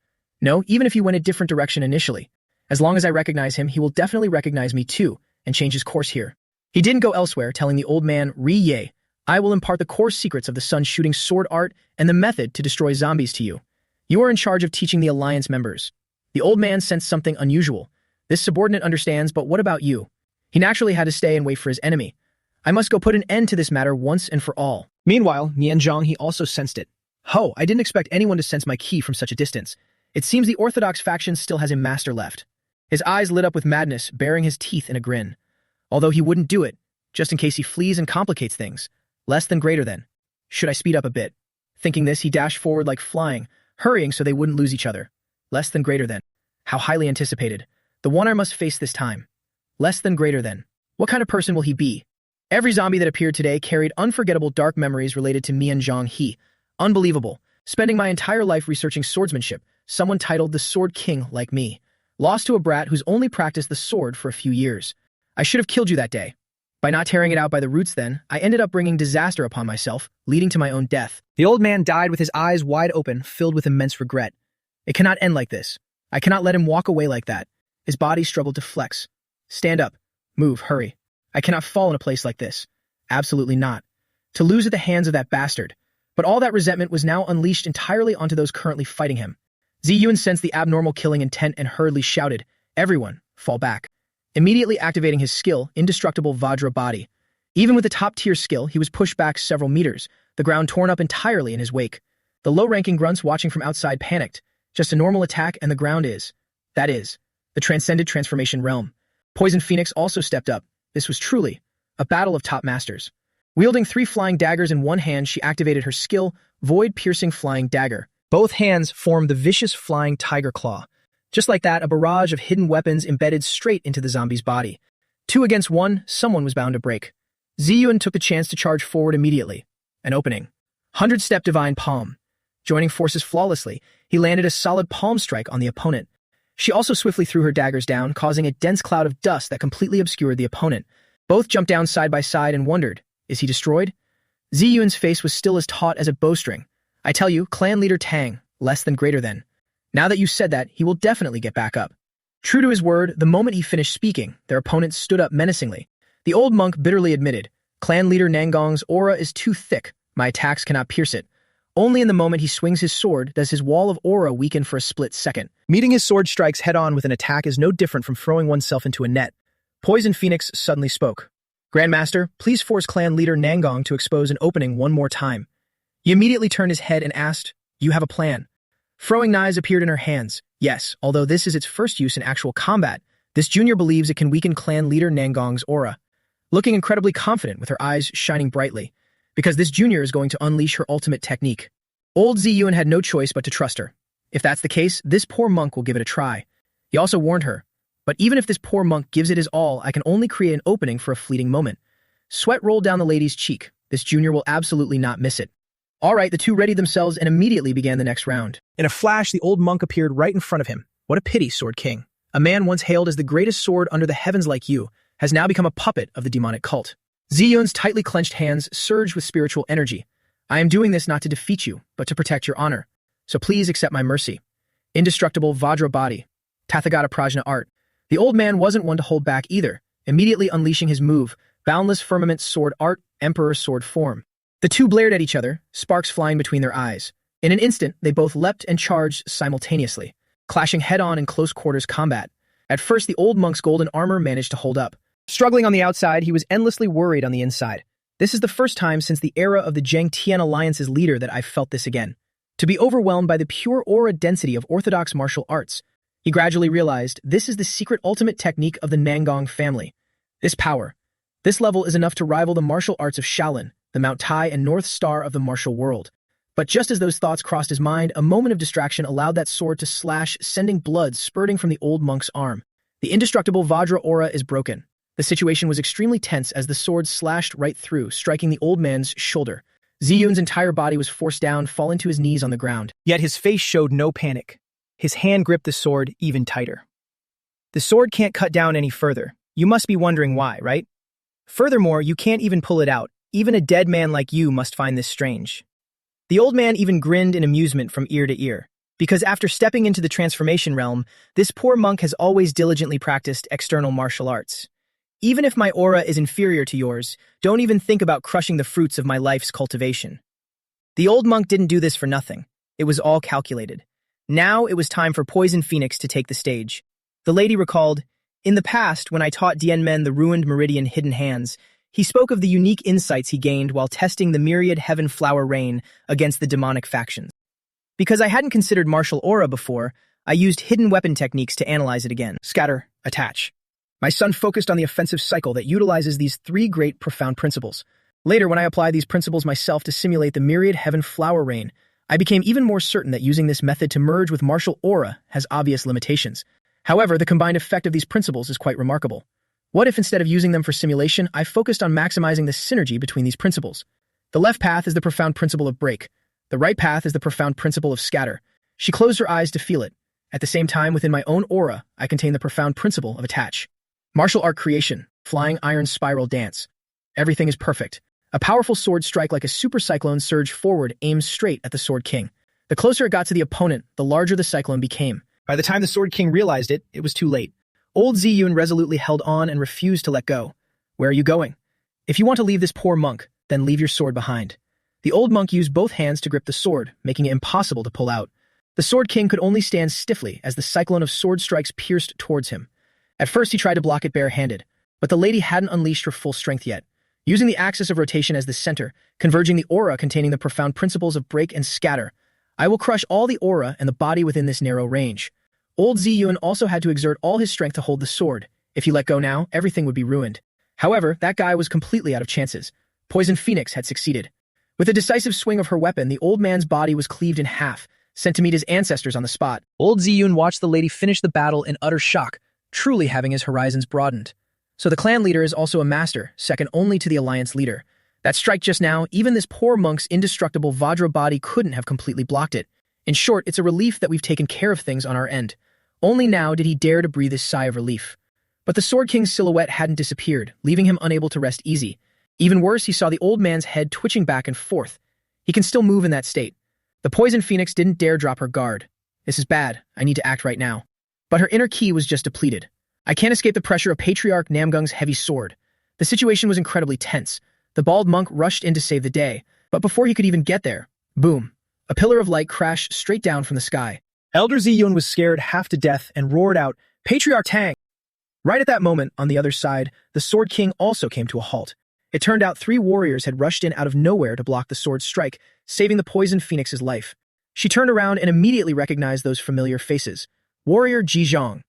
No, even if he went a different direction initially. As long as I recognize him, he will definitely recognize me too, and change his course here. He didn't go elsewhere, telling the old man, Ri-Ye, I will impart the core secrets of the sun's shooting sword art and the method to destroy zombies to you. You are in charge of teaching the Alliance members. The old man sensed something unusual. This subordinate understands, but what about you? He naturally had to stay and wait for his enemy. I must go put an end to this matter once and for all. Meanwhile, Nian He also sensed it. Ho, I didn't expect anyone to sense my ki from such a distance. It seems the Orthodox faction still has a master left. His eyes lit up with madness, baring his teeth in a grin. Although he wouldn't do it, just in case he flees and complicates things. Less than greater than. Should I speed up a bit? Thinking this, he dashed forward like flying, hurrying so they wouldn't lose each other. Less than greater than. How highly anticipated. The one I must face this time. Less than greater than. What kind of person will he be? Every zombie that appeared today carried unforgettable dark memories related to Nian He. Unbelievable. Spending my entire life researching swordsmanship, someone titled the Sword King like me. Lost to a brat who's only practiced the sword for a few years. I should have killed you that day. By not tearing it out by the roots then, I ended up bringing disaster upon myself, leading to my own death. The old man died with his eyes wide open, filled with immense regret. It cannot end like this. I cannot let him walk away like that. His body struggled to flex. Stand up. Move, hurry. I cannot fall in a place like this. Absolutely not. To lose at the hands of that bastard. But all that resentment was now unleashed entirely onto those currently fighting him. Ziyun sensed the abnormal killing intent and hurriedly shouted, Everyone, fall back. Immediately activating his skill, Indestructible Vajra Body. Even with a top-tier skill, he was pushed back several meters, the ground torn up entirely in his wake. The low-ranking grunts watching from outside panicked. Just a normal attack and the ground is. That is. The transcended transformation realm. Poison Phoenix also stepped up. This was truly a battle of top masters. Wielding 3 flying daggers in one hand, she activated her skill, Void-Piercing Flying Dagger. Both hands formed the vicious flying tiger claw. Just like that, a barrage of hidden weapons embedded straight into the zombie's body. 2 against 1, someone was bound to break. Ziyun took the chance to charge forward immediately. An opening. 100-step Divine Palm. Joining forces flawlessly, he landed a solid palm strike on the opponent. She also swiftly threw her daggers down, causing a dense cloud of dust that completely obscured the opponent. Both jumped down side by side and wondered, is he destroyed? Ziyun's face was still as taut as a bowstring. I tell you, clan leader Tang, less than greater than. Now that you said that, he will definitely get back up. True to his word, the moment he finished speaking, their opponent stood up menacingly. The old monk bitterly admitted, Clan leader Nangong's aura is too thick, my attacks cannot pierce it. Only in the moment he swings his sword does his wall of aura weaken for a split second. Meeting his sword strikes head-on with an attack is no different from throwing oneself into a net. Poison Phoenix suddenly spoke. Grandmaster, please force clan leader Nangong to expose an opening one more time. He immediately turned his head and asked, you have a plan. Throwing knives appeared in her hands. Yes, although this is its first use in actual combat, this junior believes it can weaken clan leader Nangong's aura. Looking incredibly confident with her eyes shining brightly, because this junior is going to unleash her ultimate technique. Old Ziyun had no choice but to trust her. If that's the case, this poor monk will give it a try. He also warned her, but even if this poor monk gives it his all, I can only create an opening for a fleeting moment. Sweat rolled down the lady's cheek. This junior will absolutely not miss it. All right, the two readied themselves and immediately began the next round. In a flash, the old monk appeared right in front of him. What a pity, Sword King. A man once hailed as the greatest sword under the heavens like you has now become a puppet of the demonic cult. Ziyun's tightly clenched hands surged with spiritual energy. I am doing this not to defeat you, but to protect your honor. So please accept my mercy. Indestructible Vajra Body. Tathagata Prajna Art. The old man wasn't one to hold back either, immediately unleashing his move, Boundless Firmament Sword Art, Emperor Sword Form. The two blared at each other, sparks flying between their eyes. In an instant, they both leapt and charged simultaneously, clashing head-on in close-quarters combat. At first, the old monk's golden armor managed to hold up. Struggling on the outside, he was endlessly worried on the inside. This is the first time since the era of the Zheng Tian Alliance's leader that I've felt this again. To be overwhelmed by the pure aura density of orthodox martial arts. He gradually realized this is the secret ultimate technique of the Nangong family. This power, this level is enough to rival the martial arts of Shaolin, the Mount Tai and North Star of the martial world. But just as those thoughts crossed his mind, a moment of distraction allowed that sword to slash, sending blood spurting from the old monk's arm. The indestructible Vajra aura is broken. The situation was extremely tense as the sword slashed right through, striking the old man's shoulder. Ziyun's entire body was forced down, falling to his knees on the ground. Yet his face showed no panic. His hand gripped the sword even tighter. The sword can't cut down any further. You must be wondering why, right? Furthermore, you can't even pull it out. Even a dead man like you must find this strange. The old man even grinned in amusement from ear to ear, because after stepping into the transformation realm, this poor monk has always diligently practiced external martial arts. Even if my aura is inferior to yours, don't even think about crushing the fruits of my life's cultivation. The old monk didn't do this for nothing. It was all calculated. Now it was time for Poison Phoenix to take the stage. The lady recalled, "In the past, when I taught Dien Men the ruined meridian hidden hands, he spoke of the unique insights he gained while testing the myriad heaven flower rain against the demonic factions. Because I hadn't considered martial aura before, I used hidden weapon techniques to analyze it again. Scatter, attach. My son focused on the offensive cycle that utilizes these three great profound principles. Later, when I applied these principles myself to simulate the myriad heaven flower rain, I became even more certain that using this method to merge with martial aura has obvious limitations. However, the combined effect of these principles is quite remarkable. What if instead of using them for simulation, I focused on maximizing the synergy between these principles? The left path is the profound principle of break. The right path is the profound principle of scatter. She closed her eyes to feel it. At the same time, within my own aura, I contain the profound principle of attach. Martial art creation, flying iron spiral dance. Everything is perfect. A powerful sword strike like a super cyclone surged forward, aimed straight at the Sword King. The closer it got to the opponent, the larger the cyclone became. By the time the Sword King realized it, it was too late. Old Ziyun resolutely held on and refused to let go. Where are you going? If you want to leave this poor monk, then leave your sword behind. The old monk used both hands to grip the sword, making it impossible to pull out. The Sword King could only stand stiffly as the cyclone of sword strikes pierced towards him. At first he tried to block it barehanded, but the lady hadn't unleashed her full strength yet. Using the axis of rotation as the center, converging the aura containing the profound principles of break and scatter, I will crush all the aura and the body within this narrow range. Old Ziyun also had to exert all his strength to hold the sword. If he let go now, everything would be ruined. However, that guy was completely out of chances. Poison Phoenix had succeeded. With a decisive swing of her weapon, the old man's body was cleaved in half, sent to meet his ancestors on the spot. Old Ziyun watched the lady finish the battle in utter shock, truly having his horizons broadened. So the clan leader is also a master, second only to the alliance leader. That strike just now, even this poor monk's indestructible Vajra body couldn't have completely blocked it. In short, it's a relief that we've taken care of things on our end. Only now did he dare to breathe his sigh of relief. But the Sword King's silhouette hadn't disappeared, leaving him unable to rest easy. Even worse, he saw the old man's head twitching back and forth. He can still move in that state. The Poison Phoenix didn't dare drop her guard. This is bad. I need to act right now. But her inner ki was just depleted. I can't escape the pressure of Patriarch Namgung's heavy sword. The situation was incredibly tense. The bald monk rushed in to save the day, but before he could even get there, boom, a pillar of light crashed straight down from the sky. Elder Ziyun was scared half to death and roared out, "Patriarch Tang!" Right at that moment, on the other side, the Sword King also came to a halt. It turned out 3 warriors had rushed in out of nowhere to block the sword's strike, saving the Poison Phoenix's life. She turned around and immediately recognized those familiar faces. Warrior Ji Zhang,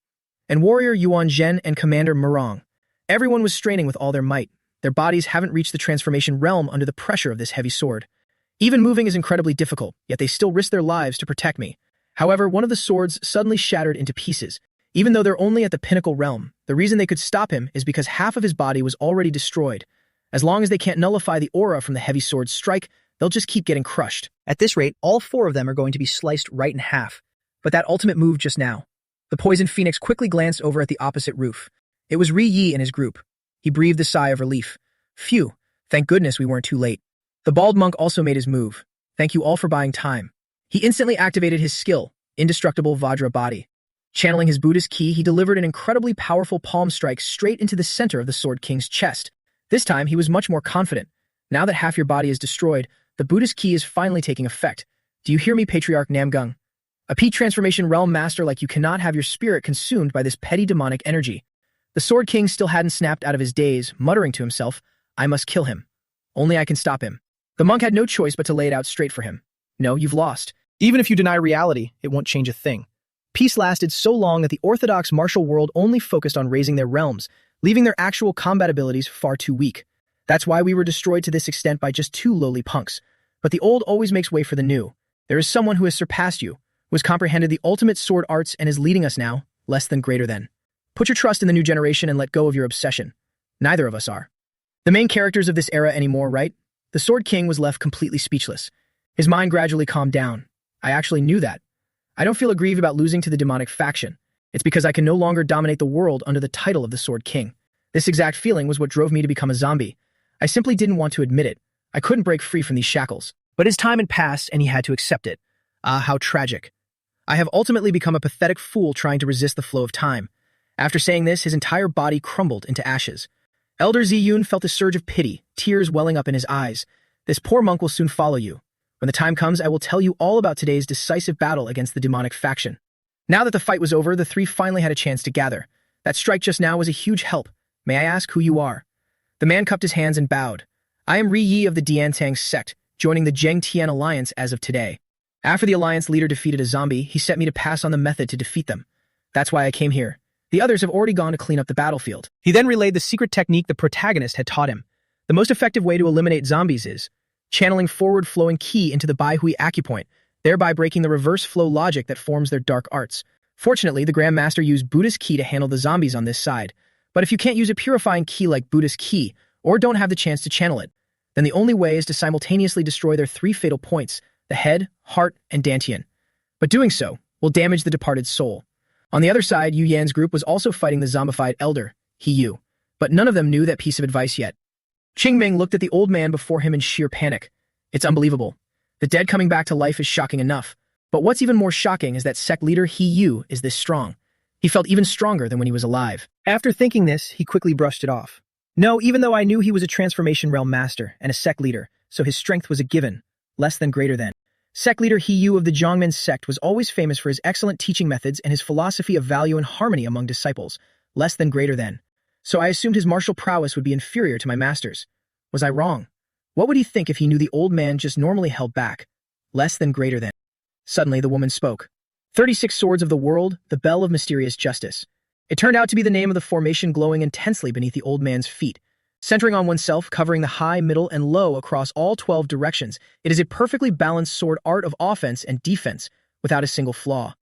and Warrior Yuan Zhen and Commander Murong. Everyone was straining with all their might. Their bodies haven't reached the transformation realm under the pressure of this heavy sword. Even moving is incredibly difficult, yet they still risk their lives to protect me. However, one of the swords suddenly shattered into pieces. Even though they're only at the pinnacle realm, the reason they could stop him is because half of his body was already destroyed. As long as they can't nullify the aura from the heavy sword's strike, they'll just keep getting crushed. At this rate, all 4 of them are going to be sliced right in half. But that ultimate move just now. The Poison Phoenix quickly glanced over at the opposite roof. It was Ri Yi and his group. He breathed a sigh of relief. Phew, thank goodness we weren't too late. The bald monk also made his move. Thank you all for buying time. He instantly activated his skill, Indestructible Vajra Body. Channeling his Buddhist ki, he delivered an incredibly powerful palm strike straight into the center of the Sword King's chest. This time, he was much more confident. Now that half your body is destroyed, the Buddhist ki is finally taking effect. Do you hear me, Patriarch Namgung? A P transformation realm master like you cannot have your spirit consumed by this petty demonic energy. The Sword King still hadn't snapped out of his daze, muttering to himself, I must kill him. Only I can stop him. The monk had no choice but to lay it out straight for him. No, you've lost. Even if you deny reality, it won't change a thing. Peace lasted so long that the orthodox martial world only focused on raising their realms, leaving their actual combat abilities far too weak. That's why we were destroyed to this extent by just 2 lowly punks. But the old always makes way for the new. There is someone who has surpassed you, who has comprehended the ultimate sword arts and is leading us now, less than greater than. Put your trust in the new generation and let go of your obsession. Neither of us are the main characters of this era anymore, right? The Sword King was left completely speechless. His mind gradually calmed down. I actually knew that. I don't feel aggrieved about losing to the demonic faction. It's because I can no longer dominate the world under the title of the Sword King. This exact feeling was what drove me to become a zombie. I simply didn't want to admit it. I couldn't break free from these shackles. But his time had passed, and he had to accept it. Ah, how tragic. I have ultimately become a pathetic fool trying to resist the flow of time. After saying this, his entire body crumbled into ashes. Elder Ziyun felt a surge of pity, tears welling up in his eyes. This poor monk will soon follow you. When the time comes, I will tell you all about today's decisive battle against the demonic faction. Now that the fight was over, the three finally had a chance to gather. That strike just now was a huge help. May I ask who you are? The man cupped his hands and bowed. I am Ri Yi of the Diantang sect, joining the Zheng Tian alliance as of today. After the alliance leader defeated a zombie, he set me to pass on the method to defeat them. That's why I came here. The others have already gone to clean up the battlefield. He then relayed the secret technique the protagonist had taught him. The most effective way to eliminate zombies is channeling forward-flowing ki into the Bai Hui acupoint, thereby breaking the reverse flow logic that forms their dark arts. Fortunately, the Grand Master used Buddhist ki to handle the zombies on this side. But if you can't use a purifying ki like Buddhist ki, or don't have the chance to channel it, then the only way is to simultaneously destroy their three fatal points, the head, heart, and dantian. But doing so will damage the departed soul. On the other side, Yu Yan's group was also fighting the zombified elder, He Yu, but none of them knew that piece of advice yet. Qingming looked at the old man before him in sheer panic. It's unbelievable. The dead coming back to life is shocking enough, but what's even more shocking is that sect leader He Yu is this strong. He felt even stronger than when he was alive. After thinking this, he quickly brushed it off. No, even though I knew he was a transformation realm master and a sect leader, so his strength was a given, less than greater than. Sect leader He Yu of the Zhongmen sect was always famous for his excellent teaching methods and his philosophy of value and harmony among disciples, less than greater than. So I assumed his martial prowess would be inferior to my master's. Was I wrong? What would he think if he knew the old man just normally held back? Less than greater than. Suddenly the woman spoke. 36 Swords of the World, the Bell of Mysterious Justice. It turned out to be the name of the formation glowing intensely beneath the old man's feet. Centering on oneself, covering the high, middle, and low across all 12 directions, it is a perfectly balanced sword art of offense and defense, without a single flaw.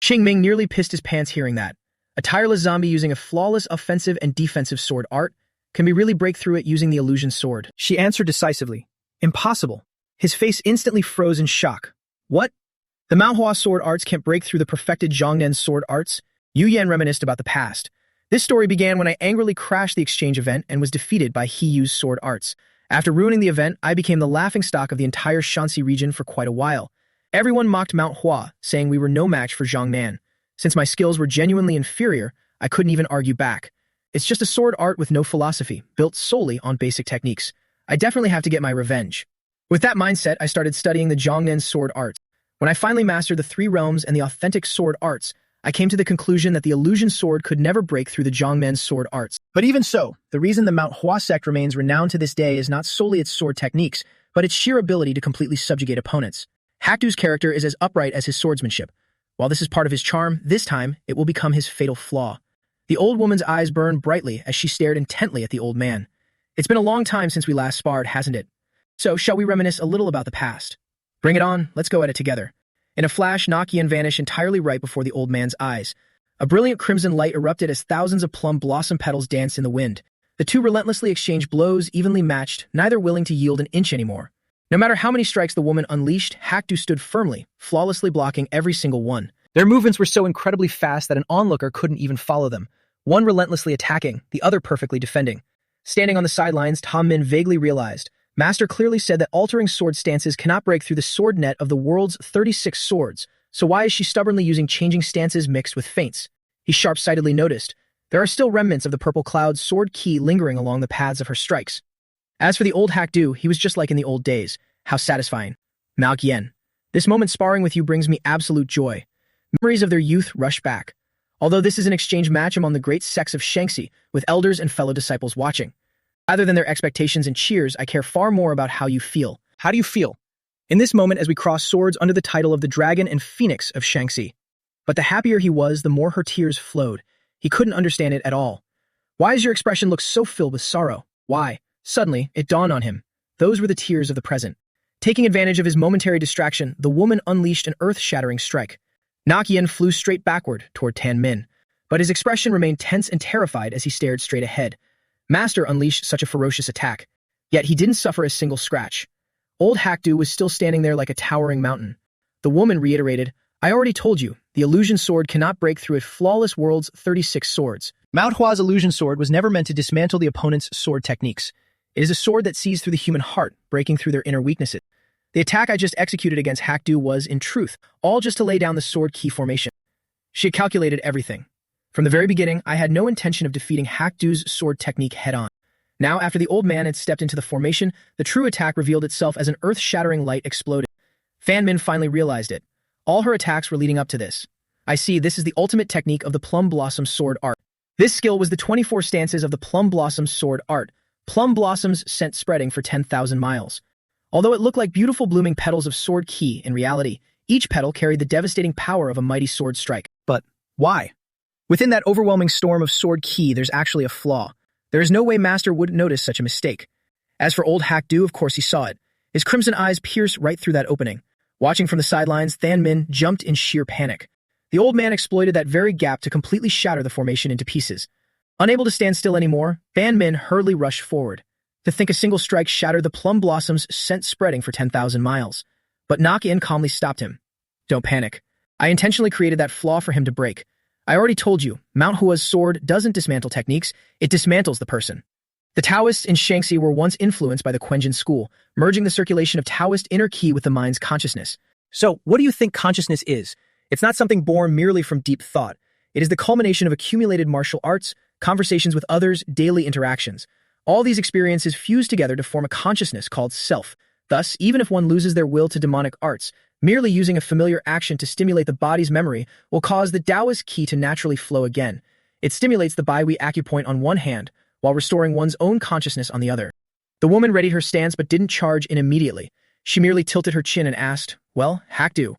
Qingming nearly pissed his pants hearing that. A tireless zombie using a flawless offensive and defensive sword art can we really break through it using the illusion sword? She answered decisively. Impossible. His face instantly froze in shock. What? The Manhwa sword arts can't break through the perfected Zhongnen sword arts? Yu Yan reminisced about the past. This story began when I angrily crashed the exchange event and was defeated by He Yu's sword arts. After ruining the event, I became the laughingstock of the entire Shanxi region for quite a while. Everyone mocked Mount Hua, saying we were no match for Zhongnan. Since my skills were genuinely inferior, I couldn't even argue back. It's just a sword art with no philosophy, built solely on basic techniques. I definitely have to get my revenge. With that mindset, I started studying the Zhongnen sword arts. When I finally mastered the three realms and the authentic sword arts, I came to the conclusion that the illusion sword could never break through the Zhongmen sword arts. But even so, the reason the Mount Hua sect remains renowned to this day is not solely its sword techniques, but its sheer ability to completely subjugate opponents. Hakdu's character is as upright as his swordsmanship. While this is part of his charm, this time it will become his fatal flaw. The old woman's eyes burned brightly as she stared intently at the old man. It's been a long time since we last sparred, hasn't it? So shall we reminisce a little about the past? Bring it on, let's go at it together. In a flash, Nokian vanished entirely right before the old man's eyes. A brilliant crimson light erupted as thousands of plum blossom petals danced in the wind. The two relentlessly exchanged blows, evenly matched, neither willing to yield an inch anymore. No matter how many strikes the woman unleashed, Hakdu stood firmly, flawlessly blocking every single one. Their movements were so incredibly fast that an onlooker couldn't even follow them, one relentlessly attacking, the other perfectly defending. Standing on the sidelines, Tom Min vaguely realized. Master clearly said that altering sword stances cannot break through the sword net of the world's 36 swords, so why is she stubbornly using changing stances mixed with feints? He sharp-sightedly noticed. There are still remnants of the purple cloud's sword key lingering along the paths of her strikes. As for the old Hakdu, he was just like in the old days. How satisfying. Mao Qian. This moment sparring with you brings me absolute joy. Memories of their youth rush back. Although this is an exchange match among the great sects of Shanxi, with elders and fellow disciples watching. Rather than their expectations and cheers, I care far more about how you feel. How do you feel? In this moment as we cross swords under the title of the Dragon and Phoenix of Shanxi. But the happier he was, the more her tears flowed. He couldn't understand it at all. Why does your expression look so filled with sorrow? Why? Suddenly, it dawned on him. Those were the tears of the present. Taking advantage of his momentary distraction, the woman unleashed an earth-shattering strike. Nokian flew straight backward toward Tan Min, but his expression remained tense and terrified as he stared straight ahead. Master unleashed such a ferocious attack, yet he didn't suffer a single scratch. Old Hakdu was still standing there like a towering mountain. The woman reiterated, I already told you, the illusion sword cannot break through a flawless world's 36 swords. Manhwa's illusion sword was never meant to dismantle the opponent's sword techniques. It is a sword that sees through the human heart, breaking through their inner weaknesses. The attack I just executed against Hakdu was, in truth, all just to lay down the sword key formation. She had calculated everything. From the very beginning, I had no intention of defeating Hakdu's sword technique head-on. Now, after the old man had stepped into the formation, the true attack revealed itself as an earth-shattering light exploded. Fan Min finally realized it. All her attacks were leading up to this. I see, this is the ultimate technique of the Plum Blossom Sword Art. This skill was the 24 stances of the Plum Blossom Sword Art. Plum blossoms sent spreading for 10,000 miles. Although it looked like beautiful blooming petals of sword ki, in reality, each petal carried the devastating power of a mighty sword strike. But why? Within that overwhelming storm of sword ki, there's actually a flaw. There is no way Master wouldn't notice such a mistake. As for old Hakdu, of course he saw it. His crimson eyes pierced right through that opening. Watching from the sidelines, Fan Min jumped in sheer panic. The old man exploited that very gap to completely shatter the formation into pieces. Unable to stand still anymore, Fan Min hurriedly rushed forward. To think a single strike shattered the plum blossoms sent spreading for 10,000 miles. But Nak Yin calmly stopped him. Don't panic. I intentionally created that flaw for him to break. I already told you, Mount Hua's sword doesn't dismantle techniques, it dismantles the person. The Taoists in Shaanxi were once influenced by the Quenjin school, merging the circulation of Taoist inner ki with the mind's consciousness. So, what do you think consciousness is? It's not something born merely from deep thought. It is the culmination of accumulated martial arts, conversations with others, daily interactions. All these experiences fuse together to form a consciousness called self. Thus, even if one loses their will to demonic arts, merely using a familiar action to stimulate the body's memory will cause the Taoist ki to naturally flow again. It stimulates the Bai Wei acupoint on one hand, while restoring one's own consciousness on the other. The woman readied her stance but didn't charge in immediately. She merely tilted her chin and asked, "Well, Hakdu,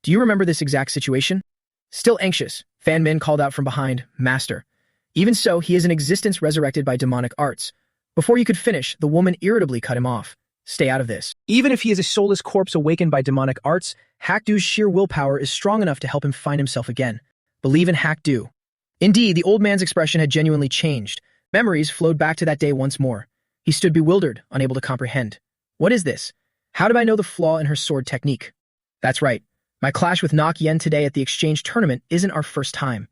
do you remember this exact situation?" Still anxious, Fan Min called out from behind, "Master." Even so, he is in existence resurrected by demonic arts. Before you could finish, the woman irritably cut him off. Stay out of this. Even if he is a soulless corpse awakened by demonic arts, Hakdu's sheer willpower is strong enough to help him find himself again. Believe in Hakdu. Indeed, the old man's expression had genuinely changed. Memories flowed back to that day once more. He stood bewildered, unable to comprehend. What is this? How did I know the flaw in her sword technique? That's right. My clash with Nak Yen today at the exchange tournament isn't our first time.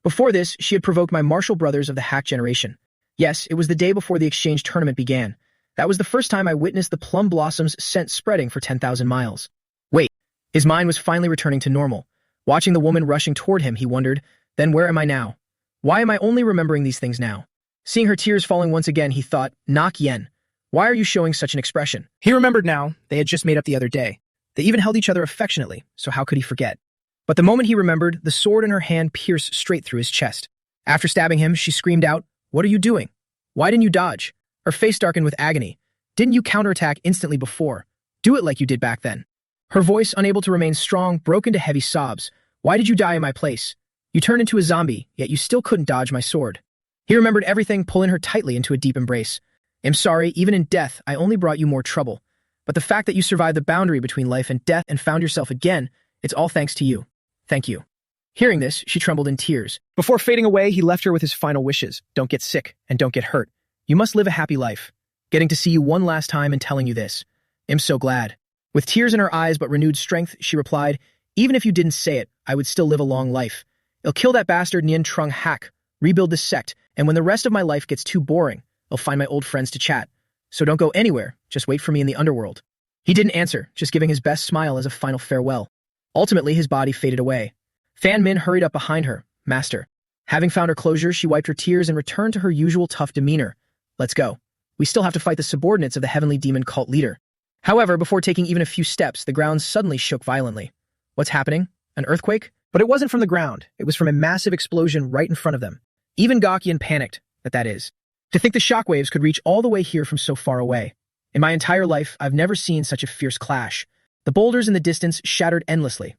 Before this, she had provoked my martial brothers of the Hack generation. Yes, it was the day before the exchange tournament began. That was the first time I witnessed the plum blossoms scent spreading for 10,000 miles. Wait, his mind was finally returning to normal. Watching the woman rushing toward him, he wondered, then where am I now? Why am I only remembering these things now? Seeing her tears falling once again, he thought, Nak Yen, why are you showing such an expression? He remembered now, they had just made up the other day. They even held each other affectionately, so how could he forget? But the moment he remembered, the sword in her hand pierced straight through his chest. After stabbing him, she screamed out, "What are you doing? Why didn't you dodge?" Her face darkened with agony. Didn't you counterattack instantly before? Do it like you did back then. Her voice, unable to remain strong, broke into heavy sobs. Why did you die in my place? You turned into a zombie, yet you still couldn't dodge my sword. He remembered everything, pulling her tightly into a deep embrace. I'm sorry, even in death, I only brought you more trouble. But the fact that you survived the boundary between life and death and found yourself again, it's all thanks to you. Thank you. Hearing this, she trembled in tears. Before fading away, he left her with his final wishes. Don't get sick, and don't get hurt. You must live a happy life. Getting to see you one last time and telling you this. I'm so glad. With tears in her eyes but renewed strength, she replied, even if you didn't say it, I would still live a long life. I'll kill that bastard Nian Trung Hack, rebuild this sect, and when the rest of my life gets too boring, I'll find my old friends to chat. So don't go anywhere, just wait for me in the underworld. He didn't answer, just giving his best smile as a final farewell. Ultimately, his body faded away. Fan Min hurried up behind her. Master. Having found her closure, she wiped her tears and returned to her usual tough demeanor. Let's go. We still have to fight the subordinates of the heavenly demon cult leader. However, before taking even a few steps, the ground suddenly shook violently. What's happening? An earthquake? But it wasn't from the ground. It was from a massive explosion right in front of them. Even Gokyan panicked, that is. To think the shockwaves could reach all the way here from so far away. In my entire life, I've never seen such a fierce clash. The boulders in the distance shattered endlessly.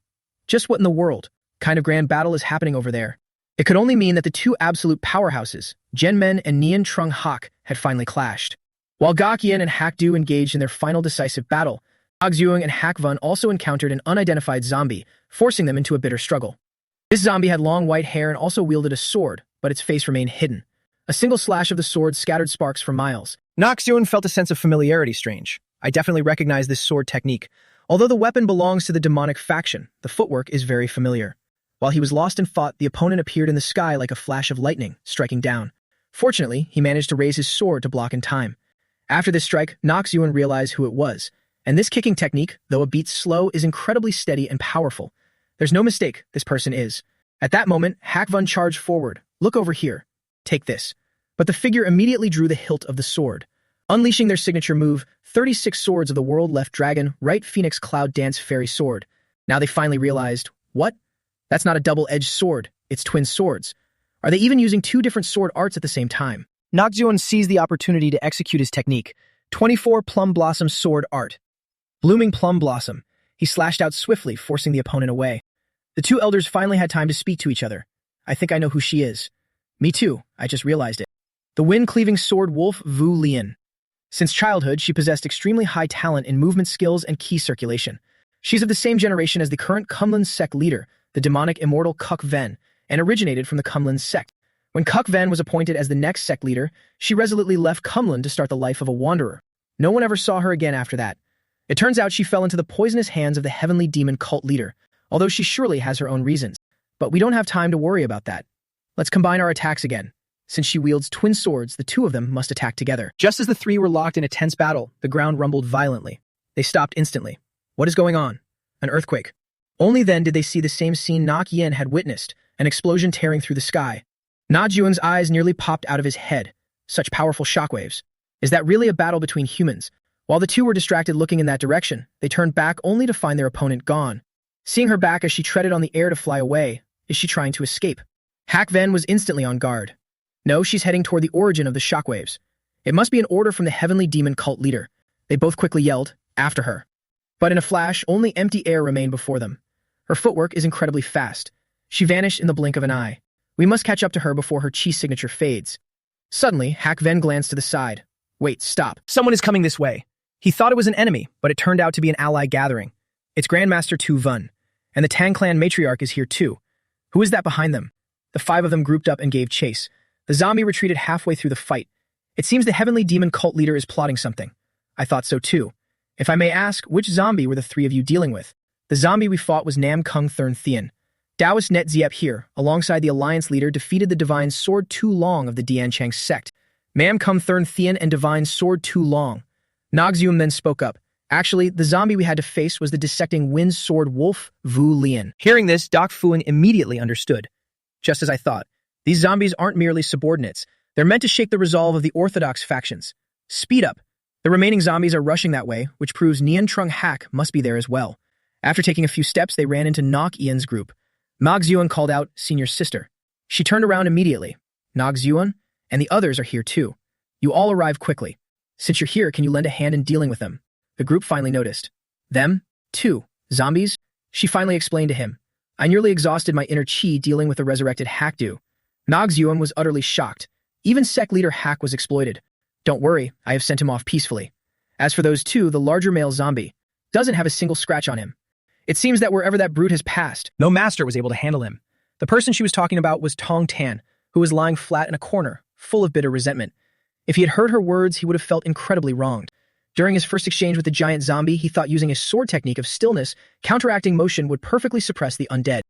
Just what in the world kind of grand battle is happening over there? It could only mean that the two absolute powerhouses, Genmen and Nian Trung Hak, had finally clashed. While Gokyan and Hakdu engaged in their final decisive battle, Agzuing and Hakvun also encountered an unidentified zombie, forcing them into a bitter struggle. This zombie had long white hair and also wielded a sword, but its face remained hidden. A single slash of the sword scattered sparks for miles. Noxuan felt a sense of familiarity strange. I definitely recognize this sword technique. Although the weapon belongs to the demonic faction, the footwork is very familiar. While he was lost in thought, the opponent appeared in the sky like a flash of lightning, striking down. Fortunately, he managed to raise his sword to block in time. After this strike, Noxuan realized who it was, and this kicking technique, though a beat slow, is incredibly steady and powerful. There's no mistake, this person is. At that moment, Hakvun charged forward. Look over here. Take this. But the figure immediately drew the hilt of the sword. Unleashing their signature move, 36 swords of the world left dragon, right phoenix cloud dance fairy sword. Now they finally realized, what? That's not a double-edged sword, it's twin swords. Are they even using two different sword arts at the same time? Noxuan seized the opportunity to execute his technique. 24 Plum Blossom Sword Art. Blooming Plum Blossom. He slashed out swiftly, forcing the opponent away. The two elders finally had time to speak to each other. I think I know who she is. Me too, I just realized it. The wind-cleaving sword wolf Vu Lian. Since childhood, she possessed extremely high talent in movement skills and ki circulation. She's of the same generation as the current Kunlun sect leader, the demonic immortal Kuk Ven, and originated from the Kunlun sect. When Kuk Ven was appointed as the next sect leader, she resolutely left Kunlun to start the life of a wanderer. No one ever saw her again after that. It turns out she fell into the poisonous hands of the heavenly demon cult leader, although she surely has her own reasons. But we don't have time to worry about that. Let's combine our attacks again. Since she wields twin swords, the two of them must attack together. Just as the three were locked in a tense battle, the ground rumbled violently. They stopped instantly. What is going on? An earthquake. Only then did they see the same scene Nok Yin had witnessed, an explosion tearing through the sky. Na Juan's eyes nearly popped out of his head. Such powerful shockwaves. Is that really a battle between humans? While the two were distracted looking in that direction, they turned back only to find their opponent gone. Seeing her back as she treaded on the air to fly away, is she trying to escape? Hak Ven was instantly on guard. No, she's heading toward the origin of the shockwaves. It must be an order from the heavenly demon cult leader. They both quickly yelled, after her. But in a flash, only empty air remained before them. Her footwork is incredibly fast. She vanished in the blink of an eye. We must catch up to her before her chi signature fades. Suddenly, Hak Ven glanced to the side. Wait, stop. Someone is coming this way. He thought it was an enemy, but it turned out to be an ally gathering. It's Grandmaster Tu Vun. And the Tang clan matriarch is here too. Who is that behind them? The five of them grouped up and gave chase. The zombie retreated halfway through the fight. It seems the heavenly demon cult leader is plotting something. I thought so too. If I may ask, which zombie were the three of you dealing with? The zombie we fought was Nam Kung Thurn Thien. Taoist Net Ziep here, alongside the alliance leader, defeated the divine Sword Tu Long of the Dianchang sect. Nam Kung Thurn Thien and divine Sword Tu Long. Nogzium then spoke up. Actually, the zombie we had to face was the dissecting wind sword wolf Vu Lian. Hearing this, Doc Fuing immediately understood. Just as I thought. These zombies aren't merely subordinates. They're meant to shake the resolve of the orthodox factions. Speed up. The remaining zombies are rushing that way, which proves Nian Trung Hak must be there as well. After taking a few steps, they ran into Nok Ian's group. Nogzuan called out, Senior Sister. She turned around immediately. Nogzuan and the others are here too. You all arrive quickly. Since you're here, can you lend a hand in dealing with them? The group finally noticed. Them? Too. Zombies? She finally explained to him. I nearly exhausted my inner chi dealing with the resurrected Hakdu. Nogzuan was utterly shocked. Even sect leader Hak was exploited. Don't worry, I have sent him off peacefully. As for those two, the larger male zombie doesn't have a single scratch on him. It seems that wherever that brute has passed, no master was able to handle him. The person she was talking about was Tong Tan, who was lying flat in a corner, full of bitter resentment. If he had heard her words, he would have felt incredibly wronged. During his first exchange with the giant zombie, he thought using his sword technique of stillness, counteracting motion, would perfectly suppress the undead.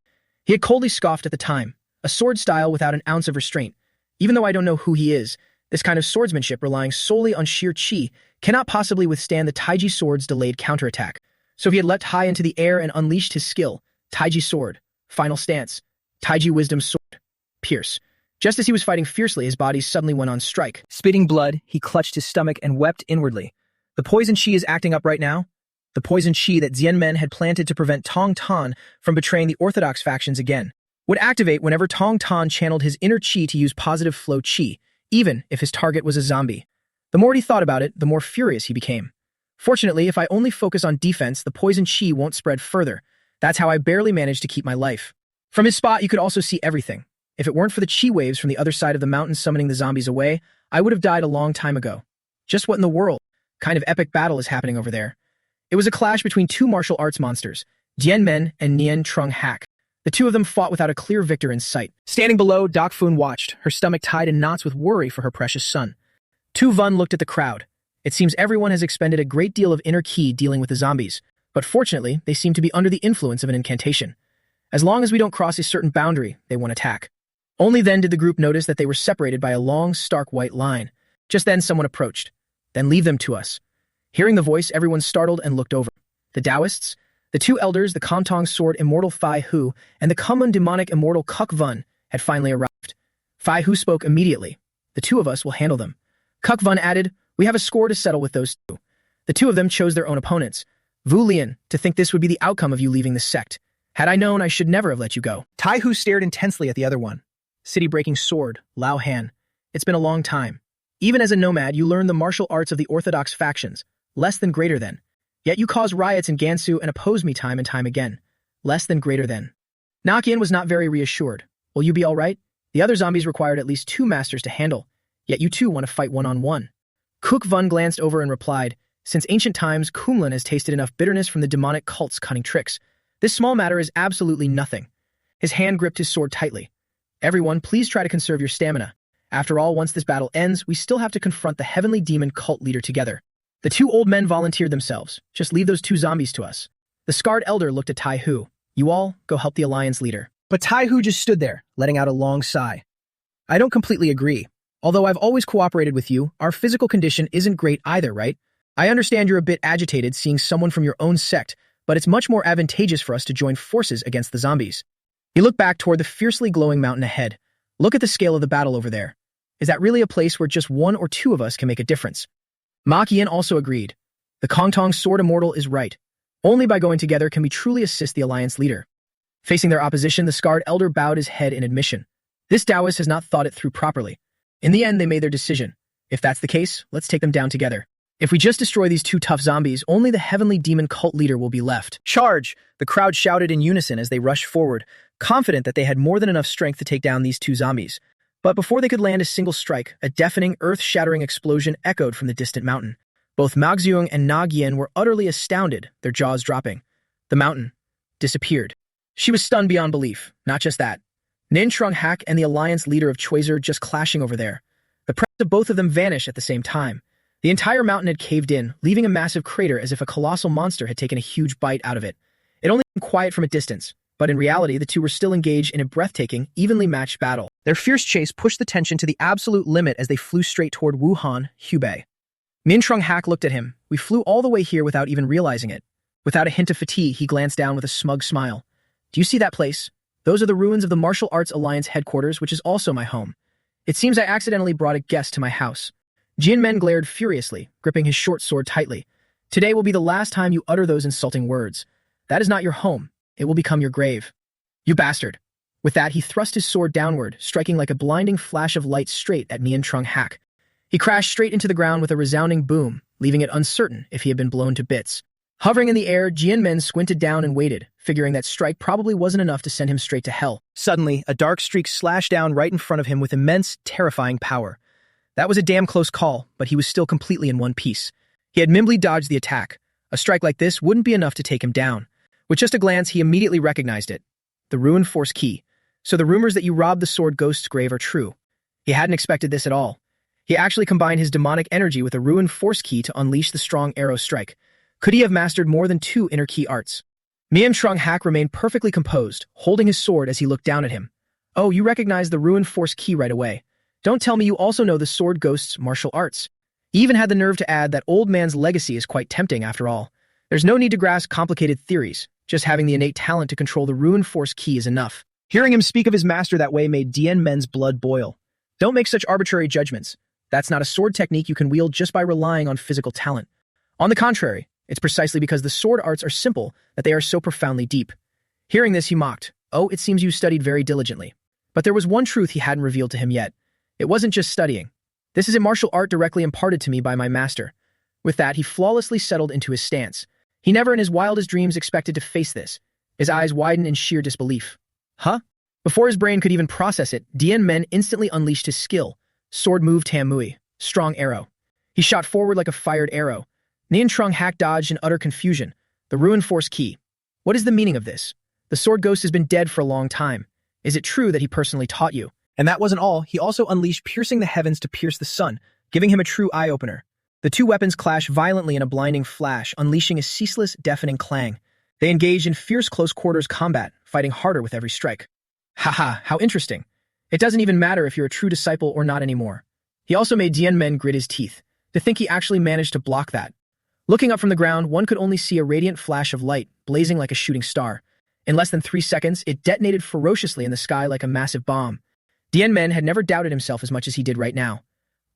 He had coldly scoffed at the time. A sword style without an ounce of restraint. Even though I don't know who he is, this kind of swordsmanship relying solely on sheer chi cannot possibly withstand the Taiji sword's delayed counterattack. So he had leapt high into the air and unleashed his skill. Taiji sword. Final stance. Taiji wisdom sword. Pierce. Just as he was fighting fiercely, his body suddenly went on strike. Spitting blood, he clutched his stomach and wept inwardly. The poison chi is acting up right now. The poison chi that Xian Men had planted to prevent Tong Tan from betraying the orthodox factions again would activate whenever Tong Tan channeled his inner chi to use positive flow chi, even if his target was a zombie. The more he thought about it, the more furious he became. Fortunately, if I only focus on defense, the poison chi won't spread further. That's how I barely managed to keep my life. From his spot, you could also see everything. If it weren't for the chi waves from the other side of the mountain summoning the zombies away, I would have died a long time ago. Just what in the world kind of epic battle is happening over there? It was a clash between two martial arts monsters, Jian Men and Nian Trung Hak. The two of them fought without a clear victor in sight. Standing below, Doc Fun watched, her stomach tied in knots with worry for her precious son. Tu Vun looked at the crowd. It seems everyone has expended a great deal of inner ki dealing with the zombies, But fortunately, they seem to be under the influence of an incantation. As long as we don't cross a certain boundary, they won't attack. Only then did the group notice that they were separated by a long, stark white line. Just then someone approached. Then leave them to us. Hearing the voice, everyone startled and looked over. The Taoists, the two elders, the Kamtong sword immortal Phai Hu, and the Kumun demonic immortal Kuk Vun had finally arrived. Phai Hu spoke immediately. The two of us will handle them. Kuk Vun added, we have a score to settle with those two. The two of them chose their own opponents. Vu Lian, to think this would be the outcome of you leaving the sect. Had I known, I should never have let you go. Tai Hu stared intensely at the other one. City-breaking sword, Lao Han. It's been a long time. Even as a nomad, you learn the martial arts of the orthodox factions, less than greater than. Yet you cause riots in Gansu and oppose me time and time again. Less than greater than. Nakian was not very reassured. Will you be all right? The other zombies required at least 2 masters to handle, yet you two want to fight one-on-one. Kuk Vun glanced over and replied, since ancient times, Kumlin has tasted enough bitterness from the demonic cult's cunning tricks. This small matter is absolutely nothing. His hand gripped his sword tightly. Everyone, please try to conserve your stamina. After all, once this battle ends, we still have to confront the heavenly demon cult leader together. The 2 old men volunteered themselves. Just leave those 2 zombies to us. The scarred elder looked at Tai Hu. You all, go help the alliance leader. But Tai Hu just stood there, letting out a long sigh. I don't completely agree. Although I've always cooperated with you, our physical condition isn't great either, right? I understand you're a bit agitated seeing someone from your own sect, but it's much more advantageous for us to join forces against the zombies. He looked back toward the fiercely glowing mountain ahead. Look at the scale of the battle over there. Is that really a place where just 1 or 2 of us can make a difference? Ma Qian also agreed. The Kongtong sword immortal is right. Only by going together can we truly assist the alliance leader. Facing their opposition, the scarred elder bowed his head in admission. This Taoist has not thought it through properly. In the end, they made their decision. If that's the case, let's take them down together. If we just destroy these 2 tough zombies, only the heavenly demon cult leader will be left. Charge! The crowd shouted in unison as they rushed forward, confident that they had more than enough strength to take down these 2 zombies. But before they could land a single strike, a deafening, earth-shattering explosion echoed from the distant mountain. Both Magziung and Na Gian were utterly astounded, their jaws dropping. The mountain disappeared. She was stunned beyond belief. Not just that. Nin Trung Hak and the alliance leader of Choizer just clashing over there. The presence of both of them vanished at the same time. The entire mountain had caved in, leaving a massive crater as if a colossal monster had taken a huge bite out of it. It only seemed quiet from a distance, but in reality, the 2 were still engaged in a breathtaking, evenly matched battle. Their fierce chase pushed the tension to the absolute limit as they flew straight toward Wuhan, Hubei. Nin Trung Hak looked at him. We flew all the way here without even realizing it. Without a hint of fatigue, he glanced down with a smug smile. Do you see that place? Those are the ruins of the Martial Arts Alliance headquarters, which is also my home. It seems I accidentally brought a guest to my house. Jin Men glared furiously, gripping his short sword tightly. Today will be the last time you utter those insulting words. That is not your home. It will become your grave. You bastard. With that, he thrust his sword downward, striking like a blinding flash of light straight at Nian Trung Hak. He crashed straight into the ground with a resounding boom, leaving it uncertain if he had been blown to bits. Hovering in the air, Jian Men squinted down and waited, figuring that strike probably wasn't enough to send him straight to hell. Suddenly, a dark streak slashed down right in front of him with immense, terrifying power. That was a damn close call, but he was still completely in one piece. He had nimbly dodged the attack. A strike like this wouldn't be enough to take him down. With just a glance, he immediately recognized it. The Ruined Force Key. So the rumors that you robbed the Sword Ghost's grave are true. He hadn't expected this at all. He actually combined his demonic energy with a Ruined Force Key to unleash the strong arrow strike. Could he have mastered more than 2 inner key arts? Miam Trung Hak remained perfectly composed, holding his sword as he looked down at him. Oh, you recognize the Ruined Force Key right away. Don't tell me you also know the Sword Ghost's martial arts. He even had the nerve to add that old man's legacy is quite tempting after all. There's no need to grasp complicated theories. Just having the innate talent to control the Ruined Force Key is enough. Hearing him speak of his master that way made Dien Men's blood boil. Don't make such arbitrary judgments. That's not a sword technique you can wield just by relying on physical talent. On the contrary, it's precisely because the sword arts are simple that they are so profoundly deep. Hearing this, he mocked. Oh, it seems you studied very diligently. But there was one truth he hadn't revealed to him yet. It wasn't just studying. This is a martial art directly imparted to me by my master. With that, he flawlessly settled into his stance. He never in his wildest dreams expected to face this. His eyes widened in sheer disbelief. Huh? Before his brain could even process it, Dien Men instantly unleashed his skill. Sword move Tam Mui. Strong arrow. He shot forward like a fired arrow. Nian Trung Hak dodged in utter confusion. The Ruined Force Key. What is the meaning of this? The Sword Ghost has been dead for a long time. Is it true that he personally taught you? And that wasn't all. He also unleashed piercing the heavens to pierce the sun, giving him a true eye-opener. The two weapons clash violently in a blinding flash, unleashing a ceaseless, deafening clang. They engage in fierce close-quarters combat, fighting harder with every strike. Haha, how interesting. It doesn't even matter if you're a true disciple or not anymore. He also made Dian Men grit his teeth. To think he actually managed to block that. Looking up from the ground, one could only see a radiant flash of light, blazing like a shooting star. In less than 3 seconds, it detonated ferociously in the sky like a massive bomb. Dian Men had never doubted himself as much as he did right now.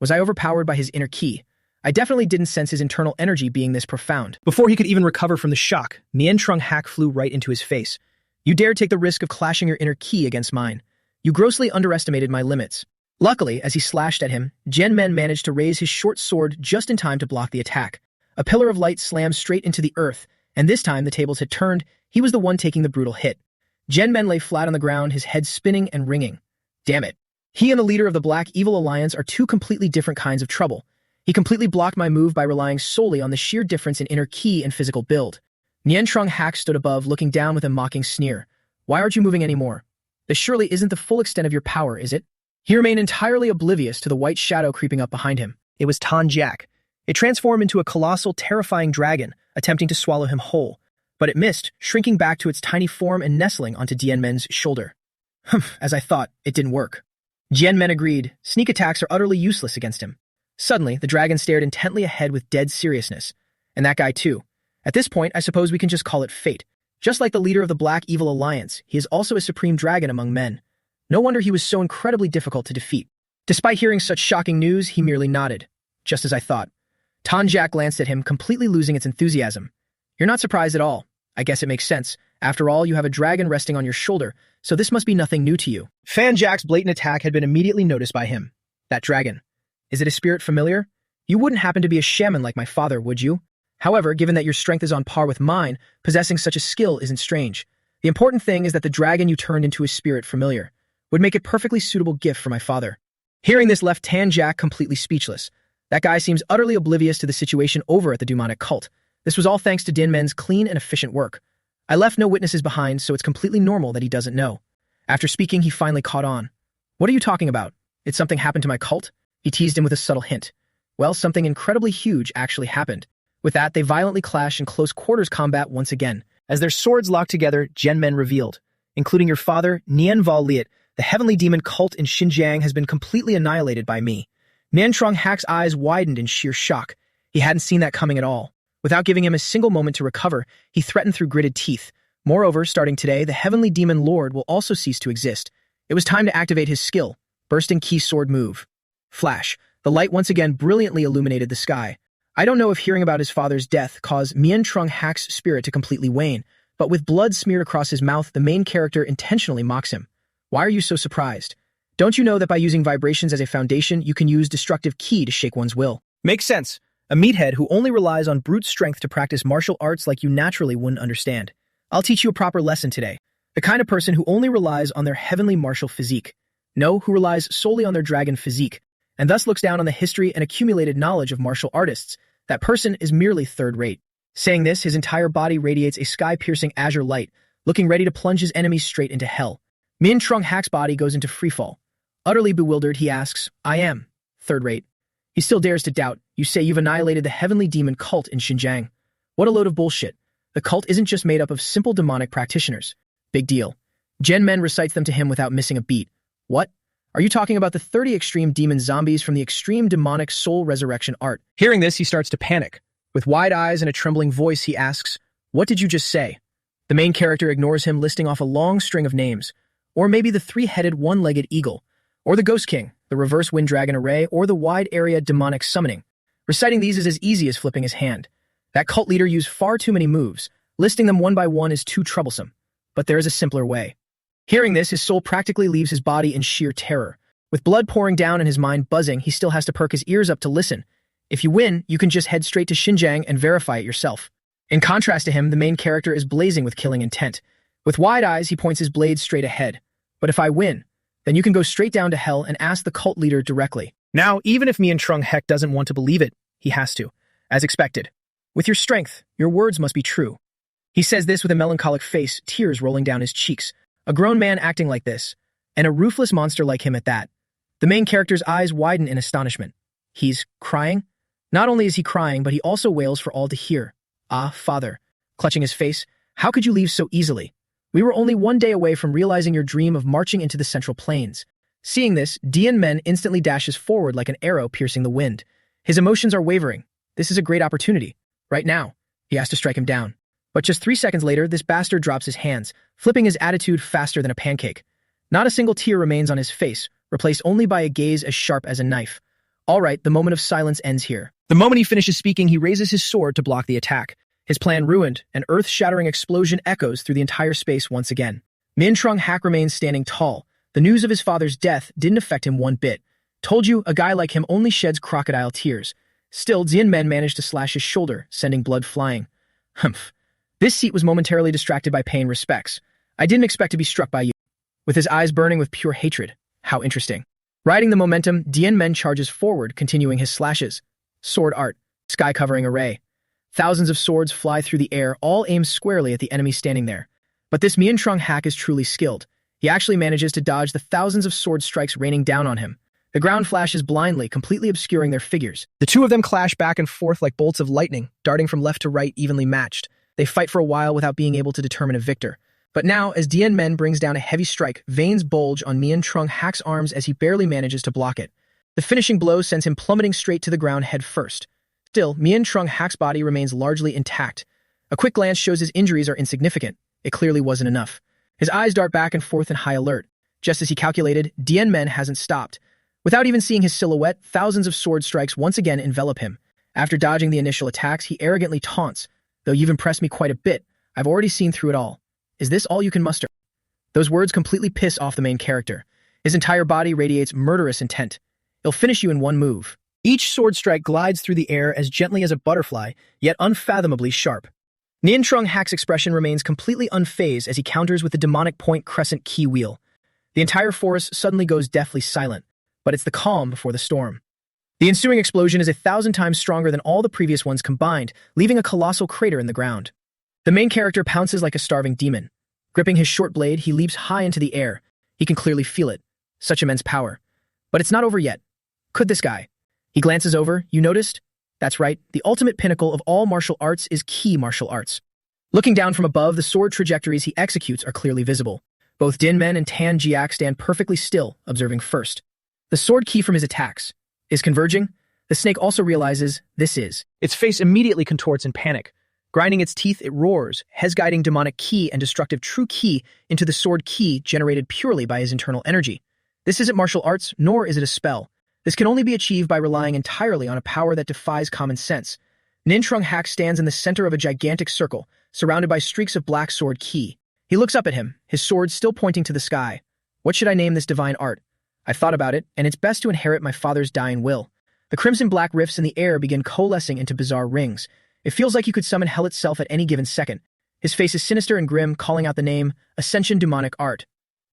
Was I overpowered by his inner ki? I definitely didn't sense his internal energy being this profound. Before he could even recover from the shock, Nien Trung Hak flew right into his face. You dare take the risk of clashing your inner ki against mine. You grossly underestimated my limits. Luckily, as he slashed at him, Jian Men managed to raise his short sword just in time to block the attack. A pillar of light slammed straight into the earth, and this time the tables had turned. He was the one taking the brutal hit. Jian Men lay flat on the ground, his head spinning and ringing. Damn it. He and the leader of the Black Evil Alliance are two completely different kinds of trouble. He completely blocked my move by relying solely on the sheer difference in inner ki and physical build. Nien Trung Hak stood above, looking down with a mocking sneer. Why aren't you moving anymore? This surely isn't the full extent of your power, is it? He remained entirely oblivious to the white shadow creeping up behind him. It was Tan Jack. It transformed into a colossal, terrifying dragon, attempting to swallow him whole. But it missed, shrinking back to its tiny form and nestling onto Dian Men's shoulder. As I thought, it didn't work. Jian Men agreed. Sneak attacks are utterly useless against him. Suddenly, the dragon stared intently ahead with dead seriousness. And that guy too. At this point, I suppose we can just call it fate. Just like the leader of the Black Evil Alliance, he is also a supreme dragon among men. No wonder he was so incredibly difficult to defeat. Despite hearing such shocking news, he merely nodded. Just as I thought. Tan Jack glanced at him, completely losing its enthusiasm. You're not surprised at all. I guess it makes sense. After all, you have a dragon resting on your shoulder, so this must be nothing new to you. Fan Jack's blatant attack had been immediately noticed by him. That dragon. Is it a spirit familiar? You wouldn't happen to be a shaman like my father, would you? However, given that your strength is on par with mine, possessing such a skill isn't strange. The important thing is that the dragon you turned into a spirit familiar would make a perfectly suitable gift for my father. Hearing this left Tan Jack completely speechless. That guy seems utterly oblivious to the situation over at the demonic cult. This was all thanks to Din Men's clean and efficient work. I left no witnesses behind, so it's completely normal that he doesn't know. After speaking, he finally caught on. What are you talking about? Did something happen to my cult? He teased him with a subtle hint. Well, something incredibly huge actually happened. With that, they violently clashed in close quarters combat once again. As their swords locked together, Jian Men revealed, including your father, Nian Val Liet, the heavenly demon cult in Xinjiang has been completely annihilated by me. Nien Trung Hak's eyes widened in sheer shock. He hadn't seen that coming at all. Without giving him a single moment to recover, he threatened through gritted teeth. Moreover, starting today, the heavenly demon lord will also cease to exist. It was time to activate his skill, bursting key sword move. Flash. The light once again brilliantly illuminated the sky. I don't know if hearing about his father's death caused Nien Trung Hak's spirit to completely wane, but with blood smeared across his mouth, the main character intentionally mocks him. Why are you so surprised? Don't you know that by using vibrations as a foundation, you can use destructive ki to shake one's will? Makes sense. A meathead who only relies on brute strength to practice martial arts like you naturally wouldn't understand. I'll teach you a proper lesson today. The kind of person who only relies on their heavenly martial physique. No, who relies solely on their dragon physique, and thus looks down on the history and accumulated knowledge of martial artists. That person is merely third-rate. Saying this, his entire body radiates a sky-piercing azure light, looking ready to plunge his enemies straight into hell. Nien Trung Hak's body goes into freefall. Utterly bewildered, he asks, I am third-rate. He still dares to doubt. You say you've annihilated the heavenly demon cult in Xinjiang. What a load of bullshit. The cult isn't just made up of simple demonic practitioners. Big deal. Jian Men recites them to him without missing a beat. What? Are you talking about the 30 extreme demon zombies from the extreme demonic soul resurrection art? Hearing this, he starts to panic. With wide eyes and a trembling voice, he asks, What did you just say? The main character ignores him, listing off a long string of names. Or maybe the three-headed, one-legged eagle. Or the Ghost King, the reverse wind dragon array, or the wide-area demonic summoning. Reciting these is as easy as flipping his hand. That cult leader used far too many moves. Listing them one by one is too troublesome. But there is a simpler way. Hearing this, his soul practically leaves his body in sheer terror. With blood pouring down and his mind buzzing, he still has to perk his ears up to listen. If you win, you can just head straight to Xinjiang and verify it yourself. In contrast to him, the main character is blazing with killing intent. With wide eyes, he points his blade straight ahead. But if I win, then you can go straight down to hell and ask the cult leader directly. Now, even if Nien Trung Hak doesn't want to believe it, he has to, as expected. With your strength, your words must be true. He says this with a melancholic face, tears rolling down his cheeks. A grown man acting like this, and a ruthless monster like him at that. The main character's eyes widen in astonishment. He's crying? Not only is he crying, but he also wails for all to hear. "Ah, father." Clutching his face, "How could you leave so easily? We were only one day away from realizing your dream of marching into the Central Plains." Seeing this, Dian Men instantly dashes forward like an arrow piercing the wind. His emotions are wavering. This is a great opportunity. Right now, he has to strike him down. But just 3 seconds later, this bastard drops his hands, flipping his attitude faster than a pancake. Not a single tear remains on his face, replaced only by a gaze as sharp as a knife. All right, the moment of silence ends here. The moment he finishes speaking, he raises his sword to block the attack. His plan ruined, an earth-shattering explosion echoes through the entire space once again. Min Trung Hak remains standing tall. The news of his father's death didn't affect him one bit. Told you, a guy like him only sheds crocodile tears. Still, Dian Men managed to slash his shoulder, sending blood flying. Humph. This seat was momentarily distracted by paying respects. I didn't expect to be struck by you. With his eyes burning with pure hatred. How interesting. Riding the momentum, Dian Men charges forward, continuing his slashes. Sword art. Sky-covering array. Thousands of swords fly through the air, all aimed squarely at the enemy standing there. But this Min Trung Hak is truly skilled. He actually manages to dodge the thousands of sword strikes raining down on him. The ground flashes blindly, completely obscuring their figures. The two of them clash back and forth like bolts of lightning, darting from left to right evenly matched. They fight for a while without being able to determine a victor. But now, as Dian Men brings down a heavy strike, veins bulge on Min Trung Hak's arms as he barely manages to block it. The finishing blow sends him plummeting straight to the ground head first. Still, Min Trung Hak's body remains largely intact. A quick glance shows his injuries are insignificant. It clearly wasn't enough. His eyes dart back and forth in high alert. Just as he calculated, Dian Men hasn't stopped. Without even seeing his silhouette, thousands of sword strikes once again envelop him. After dodging the initial attacks, he arrogantly taunts. "Though you've impressed me quite a bit, I've already seen through it all. Is this all you can muster?" Those words completely piss off the main character. His entire body radiates murderous intent. "He'll finish you in one move." Each sword strike glides through the air as gently as a butterfly, yet unfathomably sharp. Min Trung Hak's expression remains completely unfazed as he counters with the demonic point crescent key wheel. The entire forest suddenly goes deathly silent, but it's the calm before the storm. The ensuing explosion is 1,000 times stronger than all the previous ones combined, leaving a colossal crater in the ground. The main character pounces like a starving demon. Gripping his short blade, he leaps high into the air. He can clearly feel it. Such immense power. But it's not over yet. Could this guy? He glances over. You noticed? That's right. The ultimate pinnacle of all martial arts is ki martial arts. Looking down from above, the sword trajectories he executes are clearly visible. Both Din Men and Tan Jiak stand perfectly still, observing first. The sword ki from his attacks is converging. The snake also realizes this is. Its face immediately contorts in panic. Grinding its teeth, it roars, guiding demonic ki and destructive true ki into the sword ki generated purely by his internal energy. This isn't martial arts, nor is it a spell. This can only be achieved by relying entirely on a power that defies common sense. Min Trung Hak stands in the center of a gigantic circle, surrounded by streaks of black sword ki. He looks up at him, his sword still pointing to the sky. What should I name this divine art? I've thought about it, and it's best to inherit my father's dying will. The crimson-black rifts in the air begin coalescing into bizarre rings. It feels like you could summon hell itself at any given second. His face is sinister and grim, calling out the name, Ascension Demonic Art.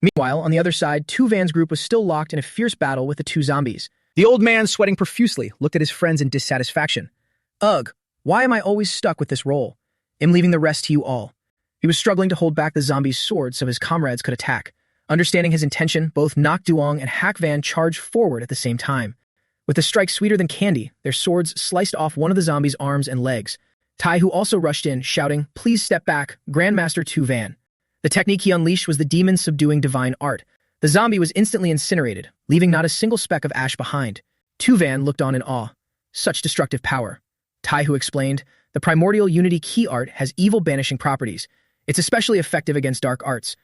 Meanwhile, on the other side, Tu Van's group was still locked in a fierce battle with the two zombies. The old man, sweating profusely, looked at his friends in dissatisfaction. Ugh, why am I always stuck with this role? I'm leaving the rest to you all. He was struggling to hold back the zombies' swords so his comrades could attack. Understanding his intention, both Nak Duong and Hak Van charged forward at the same time. With a strike sweeter than candy, their swords sliced off one of the zombies' arms and legs. Tai, who also rushed in, shouting, "Please step back, Grandmaster Tu Van." The technique he unleashed was the demon-subduing divine art. The zombie was instantly incinerated, leaving not a single speck of ash behind. Tu Van looked on in awe. Such destructive power. Tai, who explained, the primordial unity key art has evil banishing properties. It's especially effective against dark arts.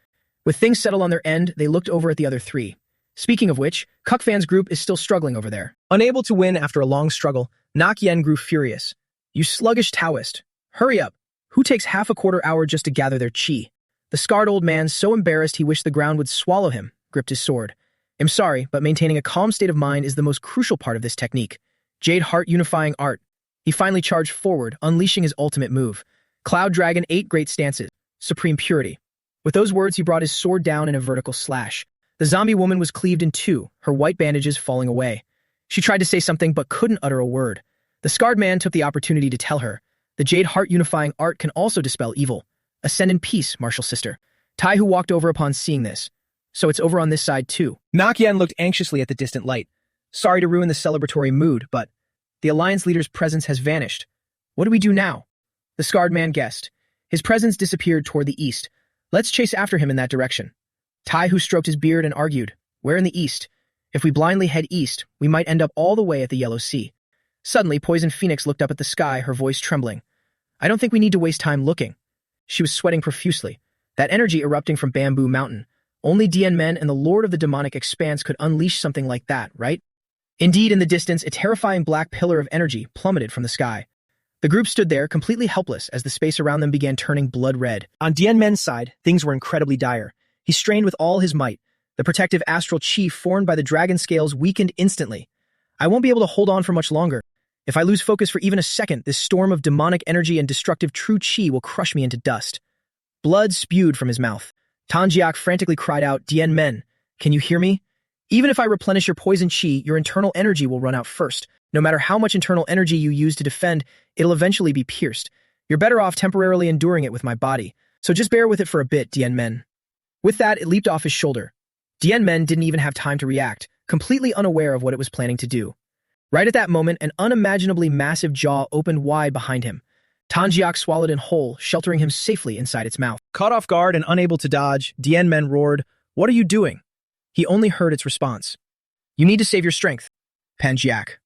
With things settled on their end, they looked over at the other three. Speaking of which, Kuk Van's group is still struggling over there. Unable to win after a long struggle, Nak Yen grew furious. You sluggish Taoist. Hurry up. Who takes half a quarter hour just to gather their chi? The scarred old man, so embarrassed he wished the ground would swallow him, gripped his sword. I'm sorry, but maintaining a calm state of mind is the most crucial part of this technique. Jade Heart Unifying Art. He finally charged forward, unleashing his ultimate move. Cloud Dragon 8 Great Stances. Supreme Purity. With those words, he brought his sword down in a vertical slash. The zombie woman was cleaved in two, her white bandages falling away. She tried to say something but couldn't utter a word. The scarred man took the opportunity to tell her, the Jade Heart Unifying Art can also dispel evil. Ascend in peace, martial sister. Tai, who walked over upon seeing this. So it's over on this side too. Nak Yen looked anxiously at the distant light. Sorry to ruin the celebratory mood, but The Alliance leader's presence has vanished. What do we do now? The scarred man guessed. His presence disappeared toward the east. Let's chase after him in that direction. Tai Hu stroked his beard and argued, where in the east? If we blindly head east, we might end up all the way at the Yellow Sea. Suddenly, Poison Phoenix looked up at the sky, her voice trembling. I don't think we need to waste time looking. She was sweating profusely. That energy erupting from Bamboo Mountain. Only Dian Men and the Lord of the Demonic Expanse could unleash something like that, right? Indeed, in the distance, a terrifying black pillar of energy plummeted from the sky. The group stood there, completely helpless, as the space around them began turning blood red. On Dian Men's side, things were incredibly dire. He strained with all his might. The protective astral chi formed by the dragon scales weakened instantly. I won't be able to hold on for much longer. If I lose focus for even a second, this storm of demonic energy and destructive true chi will crush me into dust. Blood spewed from his mouth. Tanjiak frantically cried out, Dian Men, can you hear me? Even if I replenish your poison chi, your internal energy will run out first. No matter how much internal energy you use to defend, it'll eventually be pierced. You're better off temporarily enduring it with my body. So just bear with it for a bit, Dian Men. With that, it leaped off his shoulder. Dian Men didn't even have time to react, completely unaware of what it was planning to do. Right at that moment, an unimaginably massive jaw opened wide behind him. Tanjiak swallowed in whole, sheltering him safely inside its mouth. Caught off guard and unable to dodge, Dian Men roared, What are you doing? He only heard its response. You need to save your strength, Panjiak.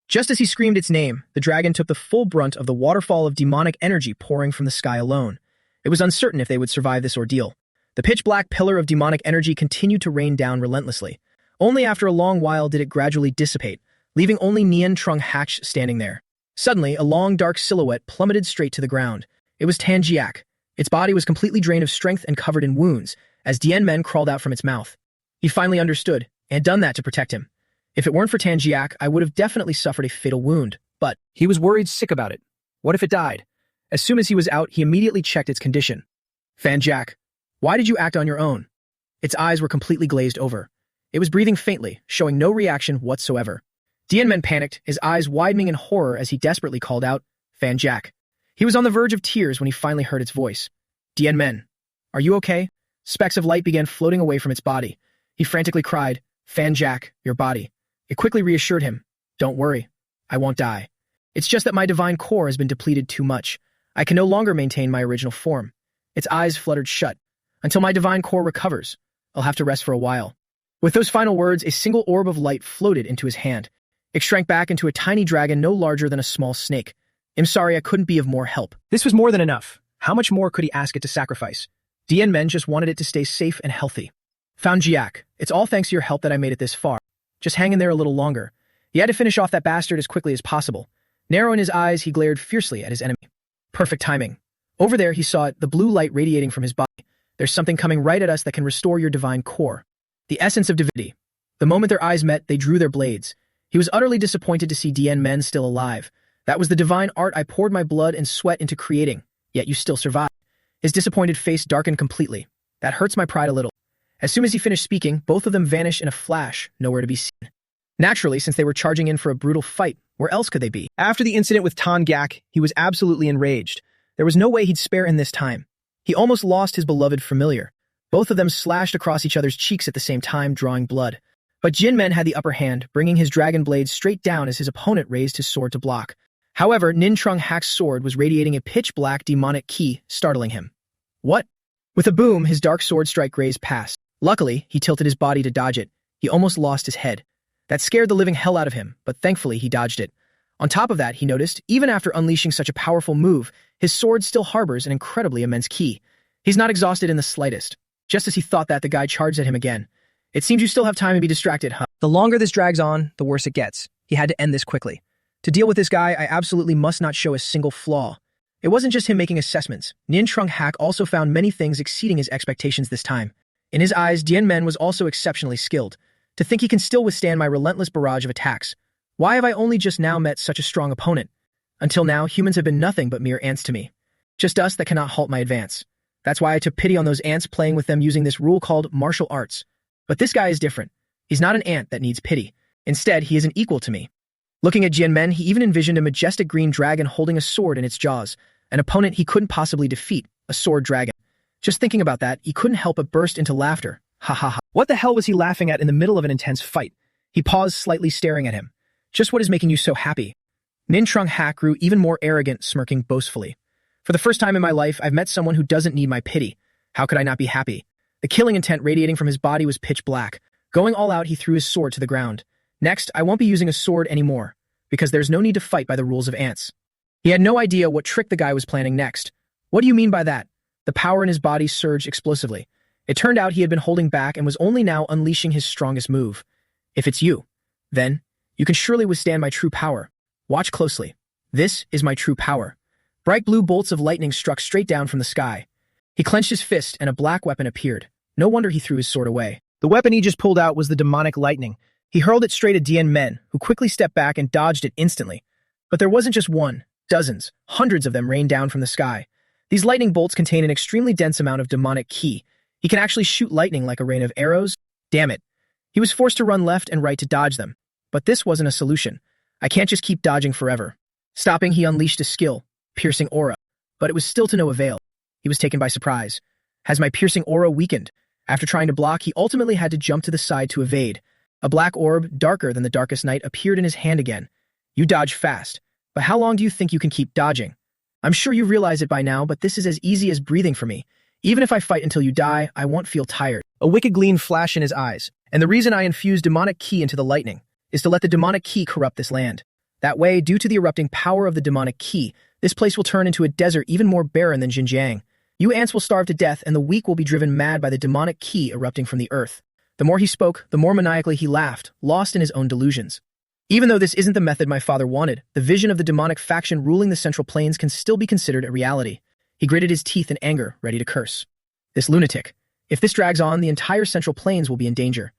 Just as he screamed its name, the dragon took the full brunt of the waterfall of demonic energy pouring from the sky alone. It was uncertain if they would survive this ordeal. The pitch-black pillar of demonic energy continued to rain down relentlessly. Only after a long while did it gradually dissipate, leaving only Nian Trung Hatch standing there. Suddenly, a long, dark silhouette plummeted straight to the ground. It was Tanjiak. Its body was completely drained of strength and covered in wounds, as Dian Men crawled out from its mouth. He finally understood, and had done that to protect him. If it weren't for Tanjiak, I would have definitely suffered a fatal wound, but he was worried sick about it. What if it died? As soon as he was out, he immediately checked its condition. Fanjak, why did you act on your own? Its eyes were completely glazed over. It was breathing faintly, showing no reaction whatsoever. Dian Men panicked, his eyes widening in horror as he desperately called out, Fanjak. He was on the verge of tears when he finally heard its voice. Dian Men, are you okay? Specks of light began floating away from its body. He frantically cried, Fanjak, your body. It quickly reassured him, Don't worry, I won't die. It's just that my divine core has been depleted too much. I can no longer maintain my original form. Its eyes fluttered shut. Until my divine core recovers, I'll have to rest for a while. With those final words, a single orb of light floated into his hand. It shrank back into a tiny dragon no larger than a small snake. I'm sorry I couldn't be of more help. This was more than enough. How much more could he ask it to sacrifice? Dian Men just wanted it to stay safe and healthy. Fanjiak, it's all thanks to your help that I made it this far. Just hang in there a little longer. He had to finish off that bastard as quickly as possible. Narrowing his eyes, he glared fiercely at his enemy. Perfect timing. Over there, he saw it, the blue light radiating from his body. There's something coming right at us that can restore your divine core. The essence of divinity. The moment their eyes met, they drew their blades. He was utterly disappointed to see Dian Men still alive. That was the divine art I poured my blood and sweat into creating, yet you still survived. His disappointed face darkened completely. That hurts my pride a little. As soon as he finished speaking, both of them vanished in a flash, nowhere to be seen. Naturally, since they were charging in for a brutal fight, where else could they be? After the incident with Tanjiak, he was absolutely enraged. There was no way he'd spare in this time. He almost lost his beloved familiar. Both of them slashed across each other's cheeks at the same time, drawing blood. But Jin Men had the upper hand, bringing his dragon blade straight down as his opponent raised his sword to block. However, Nin Trung Hak's sword was radiating a pitch-black demonic ki, startling him. What? With a boom, his dark sword strike grazed past. Luckily, he tilted his body to dodge it. He almost lost his head. That scared the living hell out of him, but thankfully he dodged it. On top of that, he noticed, even after unleashing such a powerful move, his sword still harbors an incredibly immense ki. He's not exhausted in the slightest. Just as he thought that, the guy charged at him again. It seems you still have time to be distracted, huh? The longer this drags on, the worse it gets. He had to end this quickly. To deal with this guy, I absolutely must not show a single flaw. It wasn't just him making assessments. Nin Trung Hak also found many things exceeding his expectations this time. In his eyes, Dian Men was also exceptionally skilled. To think he can still withstand my relentless barrage of attacks. Why have I only just now met such a strong opponent? Until now, humans have been nothing but mere ants to me. Just dust that cannot halt my advance. That's why I took pity on those ants, playing with them using this rule called martial arts. But this guy is different. He's not an ant that needs pity. Instead, he is an equal to me. Looking at Dian Men, he even envisioned a majestic green dragon holding a sword in its jaws, an opponent he couldn't possibly defeat, a sword dragon. Just thinking about that, he couldn't help but burst into laughter. Ha ha ha. What the hell was he laughing at in the middle of an intense fight? He paused, slightly staring at him. Just what is making you so happy? Nin Trung Hak grew even more arrogant, smirking boastfully. For the first time in my life, I've met someone who doesn't need my pity. How could I not be happy? The killing intent radiating from his body was pitch black. Going all out, he threw his sword to the ground. Next, I won't be using a sword anymore, because there's no need to fight by the rules of ants. He had no idea what trick the guy was planning next. What do you mean by that? The power in his body surged explosively. It turned out he had been holding back and was only now unleashing his strongest move. If it's you, then you can surely withstand my true power. Watch closely. This is my true power. Bright blue bolts of lightning struck straight down from the sky. He clenched his fist and a black weapon appeared. No wonder he threw his sword away. The weapon he just pulled out was the demonic lightning. He hurled it straight at Dien Men, who quickly stepped back and dodged it instantly. But there wasn't just one. Dozens, hundreds of them rained down from the sky. These lightning bolts contain an extremely dense amount of demonic ki. He can actually shoot lightning like a rain of arrows. Damn it. He was forced to run left and right to dodge them. But this wasn't a solution. I can't just keep dodging forever. Stopping, he unleashed a skill, piercing aura. But it was still to no avail. He was taken by surprise. Has my piercing aura weakened? After trying to block, he ultimately had to jump to the side to evade. A black orb, darker than the darkest night, appeared in his hand again. You dodge fast. But how long do you think you can keep dodging? I'm sure you realize it by now, but this is as easy as breathing for me. Even if I fight until you die, I won't feel tired. A wicked gleam flashed in his eyes, and the reason I infused demonic ki into the lightning is to let the demonic ki corrupt this land. That way, due to the erupting power of the demonic ki, this place will turn into a desert even more barren than Xinjiang. You ants will starve to death, and the weak will be driven mad by the demonic ki erupting from the earth. The more he spoke, the more maniacally he laughed, lost in his own delusions. Even though this isn't the method my father wanted, the vision of the demonic faction ruling the Central Plains can still be considered a reality. He gritted his teeth in anger, ready to curse. This lunatic. If this drags on, the entire Central Plains will be in danger.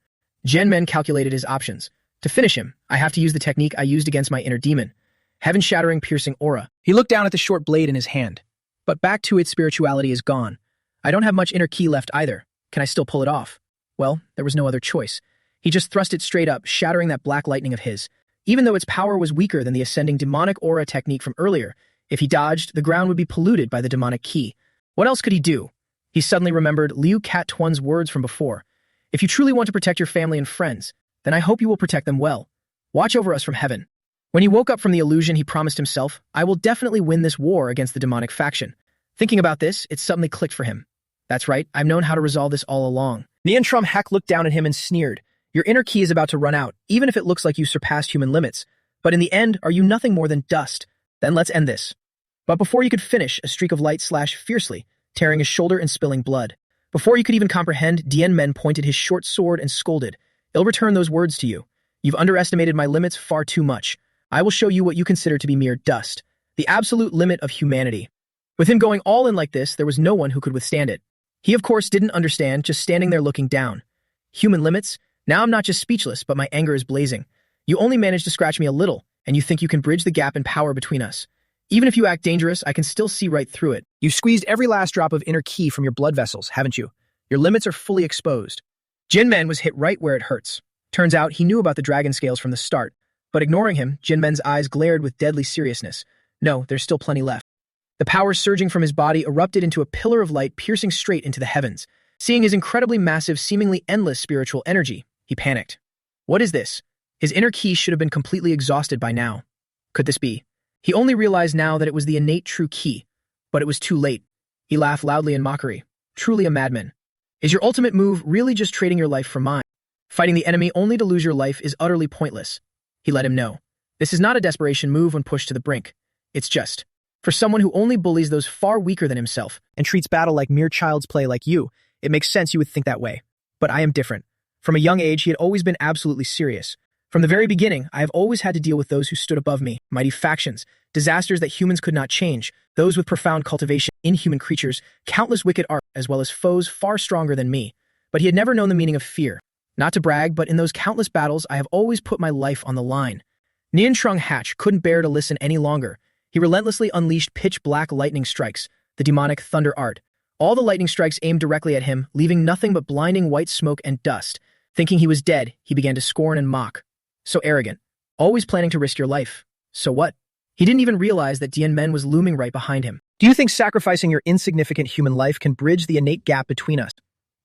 Gen Men calculated his options. To finish him, I have to use the technique I used against my inner demon. Heaven-shattering piercing aura. He looked down at the short blade in his hand. But back to its spirituality is gone. I don't have much inner ki left either. Can I still pull it off? Well, there was no other choice. He just thrust it straight up, shattering that black lightning of his. Even though its power was weaker than the ascending demonic aura technique from earlier, if he dodged, the ground would be polluted by the demonic ki. What else could he do? He suddenly remembered Liu Cat Tuan's words from before. If you truly want to protect your family and friends, then I hope you will protect them well. Watch over us from heaven. When he woke up from the illusion, he promised himself, I will definitely win this war against the demonic faction. Thinking about this, it suddenly clicked for him. That's right, I've known how to resolve this all along. Nian Trum Hak looked down at him and sneered. Your inner ki is about to run out, even if it looks like you surpassed human limits. But in the end, are you nothing more than dust? Then let's end this. But before you could finish, a streak of light slashed fiercely, tearing his shoulder and spilling blood. Before you could even comprehend, Dien Men pointed his short sword and scolded. I'll return those words to you. You've underestimated my limits far too much. I will show you what you consider to be mere dust, the absolute limit of humanity. With him going all in like this, there was no one who could withstand it. He, of course, didn't understand, just standing there looking down. Human limits? Now I'm not just speechless, but my anger is blazing. You only managed to scratch me a little, and you think you can bridge the gap in power between us. Even if you act dangerous, I can still see right through it. You've squeezed every last drop of inner ki from your blood vessels, haven't you? Your limits are fully exposed. Jin Men was hit right where it hurts. Turns out he knew about the dragon scales from the start, but ignoring him, Jin Men's eyes glared with deadly seriousness. No, there's still plenty left. The power surging from his body erupted into a pillar of light piercing straight into the heavens. Seeing his incredibly massive, seemingly endless spiritual energy, he panicked. What is this? His inner ki should have been completely exhausted by now. Could this be? He only realized now that it was the innate true ki, but it was too late. He laughed loudly in mockery. Truly a madman. Is your ultimate move really just trading your life for mine? Fighting the enemy only to lose your life is utterly pointless. He let him know. This is not a desperation move when pushed to the brink. It's just, for someone who only bullies those far weaker than himself and treats battle like mere child's play like you, it makes sense you would think that way. But I am different. From a young age, he had always been absolutely serious. From the very beginning, I have always had to deal with those who stood above me, mighty factions, disasters that humans could not change, those with profound cultivation, inhuman creatures, countless wicked art, as well as foes far stronger than me. But he had never known the meaning of fear. Not to brag, but in those countless battles, I have always put my life on the line. Nian Trung Hatch couldn't bear to listen any longer. He relentlessly unleashed pitch-black lightning strikes, the demonic thunder art. All the lightning strikes aimed directly at him, leaving nothing but blinding white smoke and dust. Thinking he was dead, he began to scorn and mock. So arrogant. Always planning to risk your life. So what? He didn't even realize that Dien Men was looming right behind him. Do you think sacrificing your insignificant human life can bridge the innate gap between us?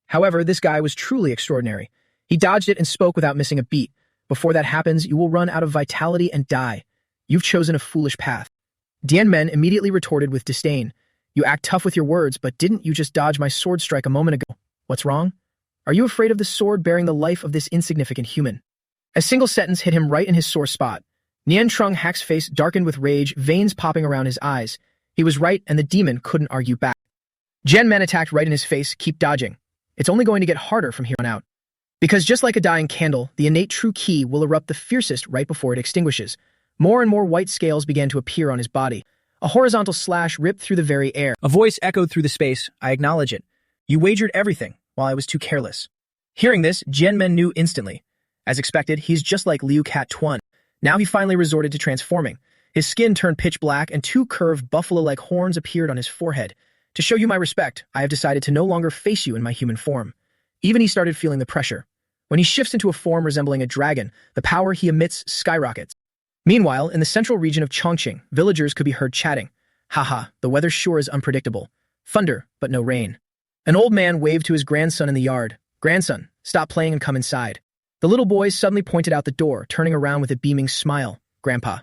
However, this guy was truly extraordinary. He dodged it and spoke without missing a beat. Before that happens, you will run out of vitality and die. You've chosen a foolish path. Dian Men immediately retorted with disdain. You act tough with your words, but didn't you just dodge my sword strike a moment ago? What's wrong? Are you afraid of the sword bearing the life of this insignificant human? A single sentence hit him right in his sore spot. Nian Trung Hak's face darkened with rage, veins popping around his eyes. He was right, and the demon couldn't argue back. Jian Men attacked right in his face. Keep dodging. It's only going to get harder from here on out. Because just like a dying candle, the innate true ki will erupt the fiercest right before it extinguishes. More and more white scales began to appear on his body. A horizontal slash ripped through the very air. A voice echoed through the space. I acknowledge it. You wagered everything, while I was too careless. Hearing this, Jian Men knew instantly. As expected, he's just like Liu Cat Tuan. Now he finally resorted to transforming. His skin turned pitch black, and two curved buffalo-like horns appeared on his forehead. To show you my respect, I have decided to no longer face you in my human form. Even he started feeling the pressure. When he shifts into a form resembling a dragon, the power he emits skyrockets. Meanwhile, in the central region of Chongqing, villagers could be heard chatting. Haha, the weather sure is unpredictable. Thunder, but no rain. An old man waved to his grandson in the yard. Grandson, stop playing and come inside. The little boy suddenly pointed out the door, turning around with a beaming smile. Grandpa,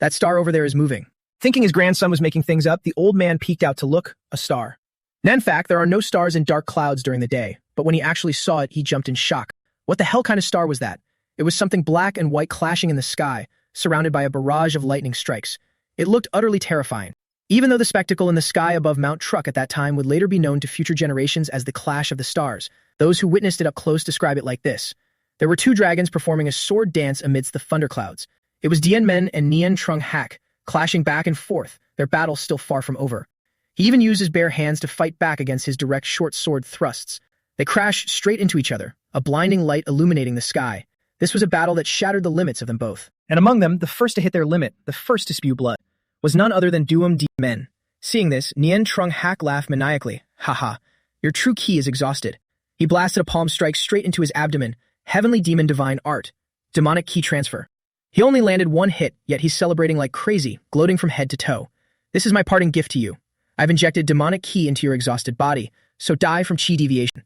that star over there is moving. Thinking his grandson was making things up, the old man peeked out to look. A star. And in fact, there are no stars in dark clouds during the day, but when he actually saw it, he jumped in shock. What the hell kind of star was that? It was something black and white clashing in the sky, surrounded by a barrage of lightning strikes. It looked utterly terrifying. Even though the spectacle in the sky above Mount Truck at that time would later be known to future generations as the Clash of the Stars, those who witnessed it up close describe it like this. There were two dragons performing a sword dance amidst the thunderclouds. It was Dian Men and Nian Trung Hak, clashing back and forth, their battle still far from over. He even used his bare hands to fight back against his direct short sword thrusts. They crashed straight into each other, a blinding light illuminating the sky. This was a battle that shattered the limits of them both. And among them, the first to hit their limit, the first to spew blood, was none other than Duum Dian Men. Seeing this, Nian Trung Hak laughed maniacally. Haha, your true ki is exhausted. He blasted a palm strike straight into his abdomen. Heavenly demon divine art. Demonic ki transfer. He only landed one hit, yet he's celebrating like crazy, gloating from head to toe. This is my parting gift to you. I've injected demonic ki into your exhausted body, so die from chi deviation.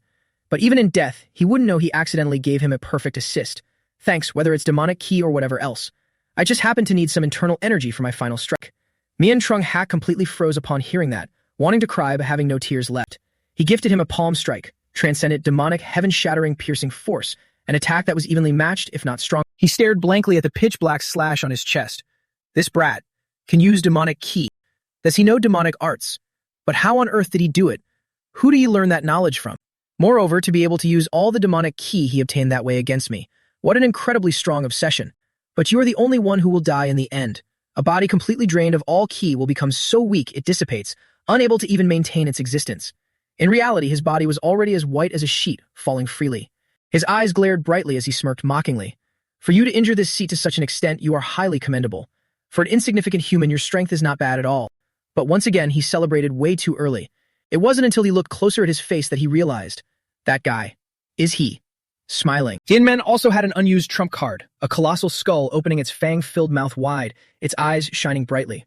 But even in death, he wouldn't know he accidentally gave him a perfect assist. Thanks, whether it's demonic ki or whatever else. I just happen to need some internal energy for my final strike. Mian Trung Hak completely froze upon hearing that, wanting to cry but having no tears left. He gifted him a palm strike, transcendent demonic heaven-shattering piercing force, an attack that was evenly matched, if not strong. He stared blankly at the pitch-black slash on his chest. This brat can use demonic ki. Does he know demonic arts? But how on earth did he do it? Who do you learn that knowledge from? Moreover, to be able to use all the demonic ki he obtained that way against me. What an incredibly strong obsession. But you are the only one who will die in the end. A body completely drained of all ki will become so weak it dissipates, unable to even maintain its existence. In reality, his body was already as white as a sheet, falling freely. His eyes glared brightly as he smirked mockingly. For you to injure this seat to such an extent, you are highly commendable. For an insignificant human, your strength is not bad at all. But once again, he celebrated way too early. It wasn't until he looked closer at his face that he realized. That guy. Is he? Smiling. Dian Men also had an unused trump card, a colossal skull opening its fang-filled mouth wide, its eyes shining brightly.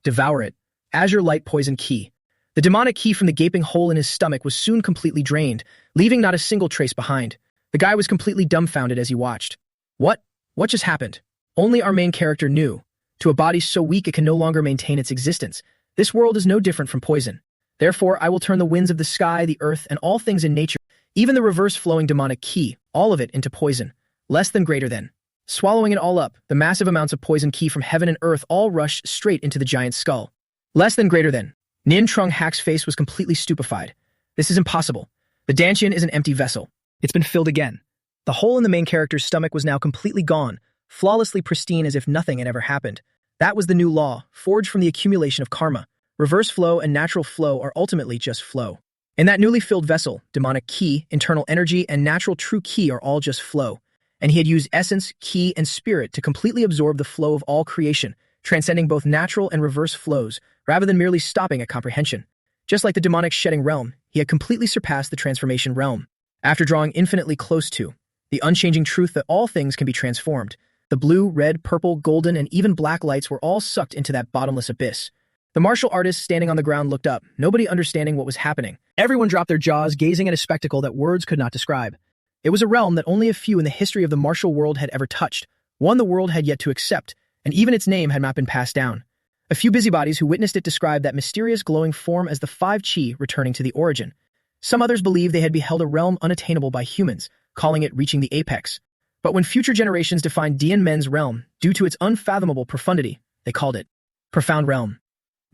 Devour it. Azure light poison ki. The demonic ki from the gaping hole in his stomach was soon completely drained, leaving not a single trace behind. The guy was completely dumbfounded as he watched. What? What just happened? Only our main character knew. To a body so weak it can no longer maintain its existence, this world is no different from poison. Therefore, I will turn the winds of the sky, the earth, and all things in nature, even the reverse-flowing demonic ki, all of it into poison. Less than greater than. Swallowing it all up, the massive amounts of poison ki from heaven and earth all rushed straight into the giant skull. Less than greater than. Nian Trung Hak's face was completely stupefied. This is impossible. The Dantian is an empty vessel. It's been filled again. The hole in the main character's stomach was now completely gone, flawlessly pristine as if nothing had ever happened. That was the new law, forged from the accumulation of karma. Reverse flow and natural flow are ultimately just flow. In that newly filled vessel, demonic ki, internal energy, and natural true ki are all just flow. And he had used essence, ki, and spirit to completely absorb the flow of all creation, transcending both natural and reverse flows, rather than merely stopping at comprehension. Just like the demonic shedding realm, he had completely surpassed the transformation realm. After drawing infinitely close to the unchanging truth that all things can be transformed, the blue, red, purple, golden, and even black lights were all sucked into that bottomless abyss. The martial artist standing on the ground looked up, nobody understanding what was happening. Everyone dropped their jaws, gazing at a spectacle that words could not describe. It was a realm that only a few in the history of the martial world had ever touched, one the world had yet to accept, and even its name had not been passed down. A few busybodies who witnessed it described that mysterious glowing form as the five chi returning to the origin. Some others believed they had beheld a realm unattainable by humans, calling it reaching the apex. But when future generations defined Dian Men's realm, due to its unfathomable profundity, they called it Profound Realm.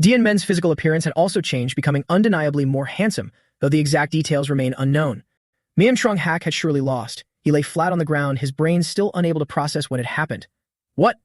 Dian Men's physical appearance had also changed, becoming undeniably more handsome, though the exact details remain unknown. Mian Trung Hak had surely lost. He lay flat on the ground, his brain still unable to process what had happened. What?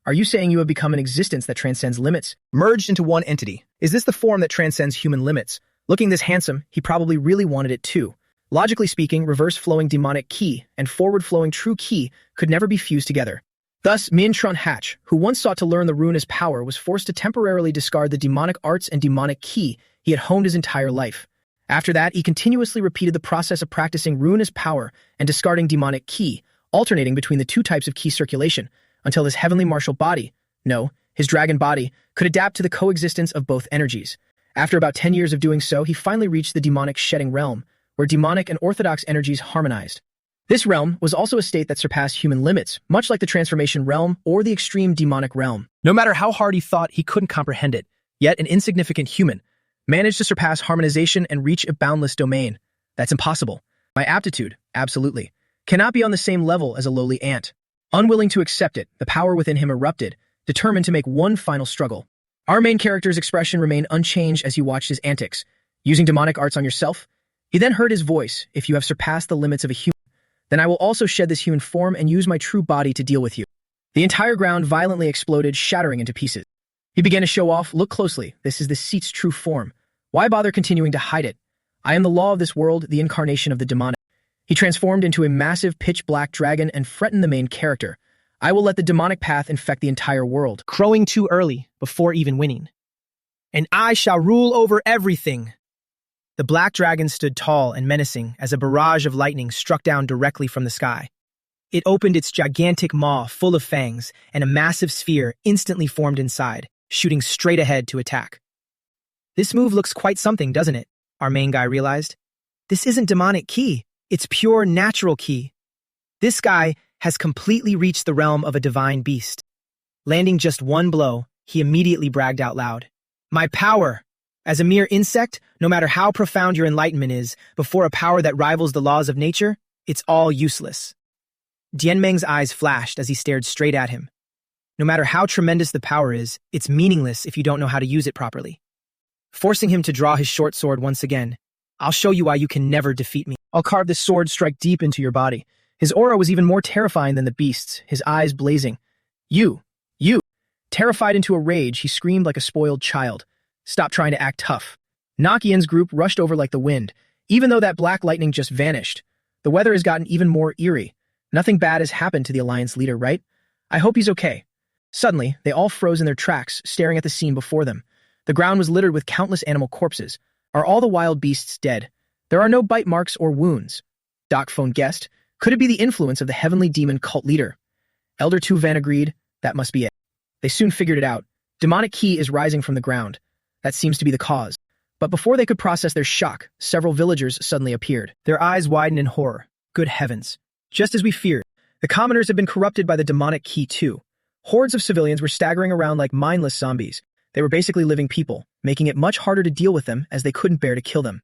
Are you saying you have become an existence that transcends limits? Merged into one entity. Is this the form that transcends human limits? Looking this handsome, he probably really wanted it too. Logically speaking, reverse-flowing demonic ki and forward-flowing true ki could never be fused together. Thus, Min Trun Hatch, who once sought to learn the rune's power, was forced to temporarily discard the demonic arts and demonic ki he had honed his entire life. After that, he continuously repeated the process of practicing rune's power and discarding demonic ki, alternating between the two types of ki circulation, until his heavenly martial body, no, his dragon body, could adapt to the coexistence of both energies. After about 10 years of doing so, he finally reached the demonic shedding realm, where demonic and orthodox energies harmonized. This realm was also a state that surpassed human limits, much like the transformation realm or the extreme demonic realm. No matter how hard he thought, he couldn't comprehend it. Yet an insignificant human managed to surpass harmonization and reach a boundless domain. That's impossible. My aptitude, absolutely, cannot be on the same level as a lowly ant. Unwilling to accept it, the power within him erupted, determined to make one final struggle. Our main character's expression remained unchanged as he watched his antics. Using demonic arts on yourself? He then heard his voice. If you have surpassed the limits of a human, then I will also shed this human form and use my true body to deal with you. The entire ground violently exploded, shattering into pieces. He began to show off. Look closely. This is the seat's true form. Why bother continuing to hide it? I am the law of this world, the incarnation of the demonic. He transformed into a massive pitch-black dragon and threatened the main character. I will let the demonic path infect the entire world. Crowing too early, before even winning. And I shall rule over everything. The black dragon stood tall and menacing as a barrage of lightning struck down directly from the sky. It opened its gigantic maw full of fangs, and a massive sphere instantly formed inside, shooting straight ahead to attack. This move looks quite something, doesn't it? Our main guy realized. This isn't demonic ki. It's pure natural ki. This guy has completely reached the realm of a divine beast. Landing just one blow, he immediately bragged out loud. My power! As a mere insect, no matter how profound your enlightenment is, before a power that rivals the laws of nature, it's all useless. Dianmeng's eyes flashed as he stared straight at him. No matter how tremendous the power is, it's meaningless if you don't know how to use it properly. Forcing him to draw his short sword once again, I'll show you why you can never defeat me. I'll carve this sword strike deep into your body. His aura was even more terrifying than the beast's, his eyes blazing. You! Terrified into a rage, he screamed like a spoiled child. Stop trying to act tough. Nakian's group rushed over like the wind, even though that black lightning just vanished. The weather has gotten even more eerie. Nothing bad has happened to the Alliance leader, right? I hope he's okay. Suddenly, they all froze in their tracks, staring at the scene before them. The ground was littered with countless animal corpses. Are all the wild beasts dead? There are no bite marks or wounds. Doc Phone guessed. Could it be the influence of the heavenly demon cult leader? Elder Tu Van agreed. That must be it. They soon figured it out. Demonic ki is rising from the ground. That seems to be the cause. But before they could process their shock, several villagers suddenly appeared. Their eyes widened in horror. Good heavens. Just as we feared, the commoners had been corrupted by the demonic ki too. Hordes of civilians were staggering around like mindless zombies. They were basically living people, making it much harder to deal with them as they couldn't bear to kill them.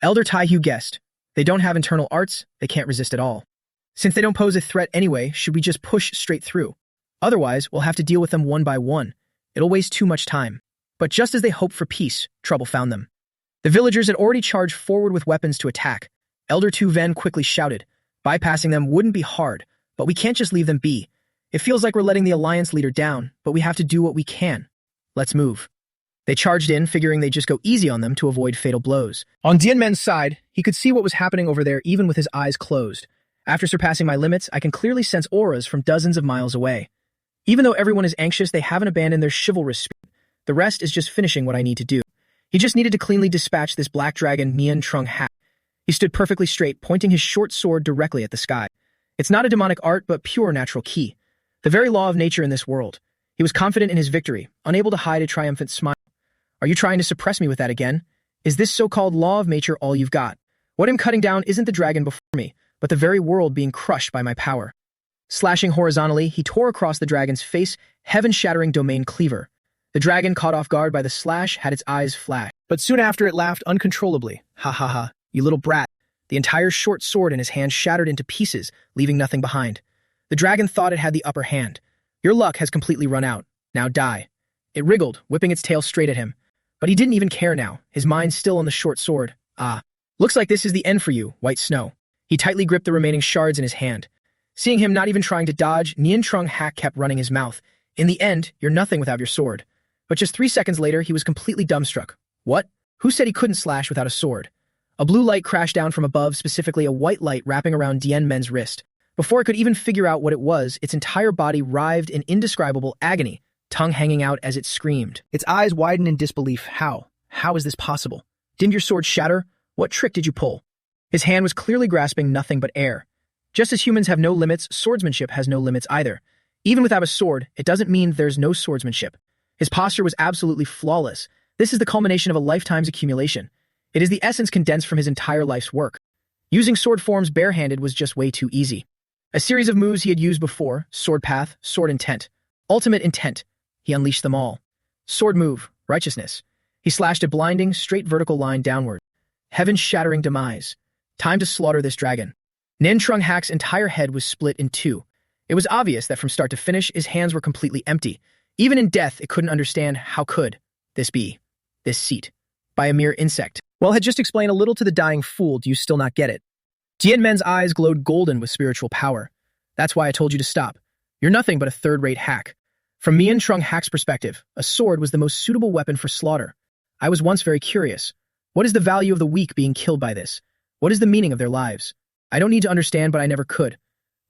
Elder Taihu guessed. They don't have internal arts, they can't resist at all. Since they don't pose a threat anyway, should we just push straight through? Otherwise, we'll have to deal with them one by one. It'll waste too much time. But just as they hoped for peace, trouble found them. The villagers had already charged forward with weapons to attack. Elder Tu Ven quickly shouted. Bypassing them wouldn't be hard, but we can't just leave them be. It feels like we're letting the Alliance leader down, but we have to do what we can. Let's move. They charged in, figuring they'd just go easy on them to avoid fatal blows. On Dianmen's side, he could see what was happening over there even with his eyes closed. After surpassing my limits, I can clearly sense auras from dozens of miles away. Even though everyone is anxious, they haven't abandoned their chivalrous spirit. The rest is just finishing what I need to do. He just needed to cleanly dispatch this black dragon Mian Trung Hak. He stood perfectly straight, pointing his short sword directly at the sky. It's not a demonic art, but pure natural ki. The very law of nature in this world. He was confident in his victory, unable to hide a triumphant smile. Are you trying to suppress me with that again? Is this so-called law of nature all you've got? What I'm cutting down isn't the dragon before me, but the very world being crushed by my power. Slashing horizontally, he tore across the dragon's face, heaven-shattering domain cleaver. The dragon, caught off guard by the slash, had its eyes flash. But soon after it laughed uncontrollably. Ha ha ha, you little brat. The entire short sword in his hand shattered into pieces, leaving nothing behind. The dragon thought it had the upper hand. Your luck has completely run out. Now die. It wriggled, whipping its tail straight at him. But he didn't even care now, his mind still on the short sword. Ah, looks like this is the end for you, White Snow. He tightly gripped the remaining shards in his hand. Seeing him not even trying to dodge, Nian Trung Hak kept running his mouth. In the end, you're nothing without your sword. But just 3 seconds later, he was completely dumbstruck. What? Who said he couldn't slash without a sword? A blue light crashed down from above, specifically a white light wrapping around Dien Men's wrist. Before it could even figure out what it was, its entire body writhed in indescribable agony, tongue hanging out as it screamed. Its eyes widened in disbelief. How? How is this possible? Didn't your sword shatter? What trick did you pull? His hand was clearly grasping nothing but air. Just as humans have no limits, swordsmanship has no limits either. Even without a sword, it doesn't mean there's no swordsmanship. His posture was absolutely flawless. This is the culmination of a lifetime's accumulation. It is the essence condensed from his entire life's work. Using sword forms barehanded was just way too easy. A series of moves he had used before, sword path, sword intent, ultimate intent. He unleashed them all. Sword move, righteousness. He slashed a blinding, straight vertical line downward. Heaven-shattering demise. Time to slaughter this dragon. Nian Trung Hak's entire head was split in two. It was obvious that from start to finish, his hands were completely empty. Even in death, it couldn't understand how could this be, this seat, by a mere insect. Well, had just explained a little to the dying fool, do you still not get it? Dien Men's eyes glowed golden with spiritual power. That's why I told you to stop. You're nothing but a third-rate hack. From Nian Trung Hak's perspective, a sword was the most suitable weapon for slaughter. I was once very curious. What is the value of the weak being killed by this? What is the meaning of their lives? I don't need to understand, but I never could.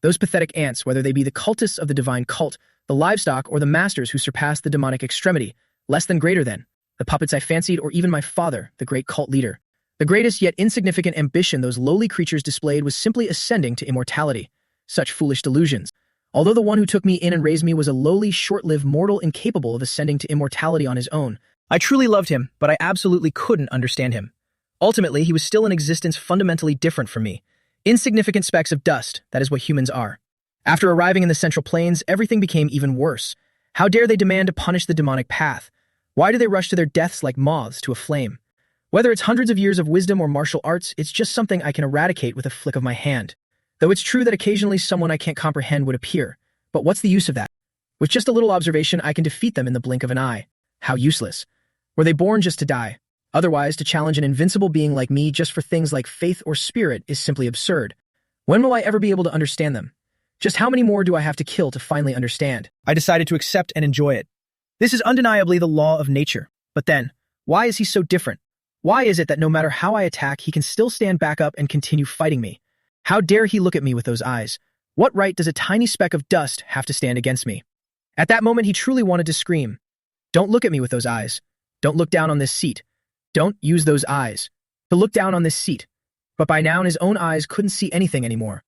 Those pathetic ants, whether they be the cultists of the divine cult, the livestock, or the masters who surpassed the demonic extremity, less than greater than, the puppets I fancied, or even my father, the great cult leader. The greatest yet insignificant ambition those lowly creatures displayed was simply ascending to immortality. Such foolish delusions. Although the one who took me in and raised me was a lowly, short-lived mortal incapable of ascending to immortality on his own, I truly loved him, but I absolutely couldn't understand him. Ultimately, he was still an existence fundamentally different from me. Insignificant specks of dust, that is what humans are. After arriving in the Central Plains, everything became even worse. How dare they demand to punish the demonic path? Why do they rush to their deaths like moths to a flame? Whether it's hundreds of years of wisdom or martial arts, it's just something I can eradicate with a flick of my hand. Though it's true that occasionally someone I can't comprehend would appear. But what's the use of that? With just a little observation, I can defeat them in the blink of an eye. How useless. Were they born just to die? Otherwise, to challenge an invincible being like me just for things like faith or spirit is simply absurd. When will I ever be able to understand them? Just how many more do I have to kill to finally understand? I decided to accept and enjoy it. This is undeniably the law of nature. But then, why is he so different? Why is it that no matter how I attack, he can still stand back up and continue fighting me? How dare he look at me with those eyes? What right does a tiny speck of dust have to stand against me? At that moment, he truly wanted to scream. Don't look at me with those eyes. Don't look down on this seat. Don't use those eyes to look down on this seat. But by now, his own eyes couldn't see anything anymore.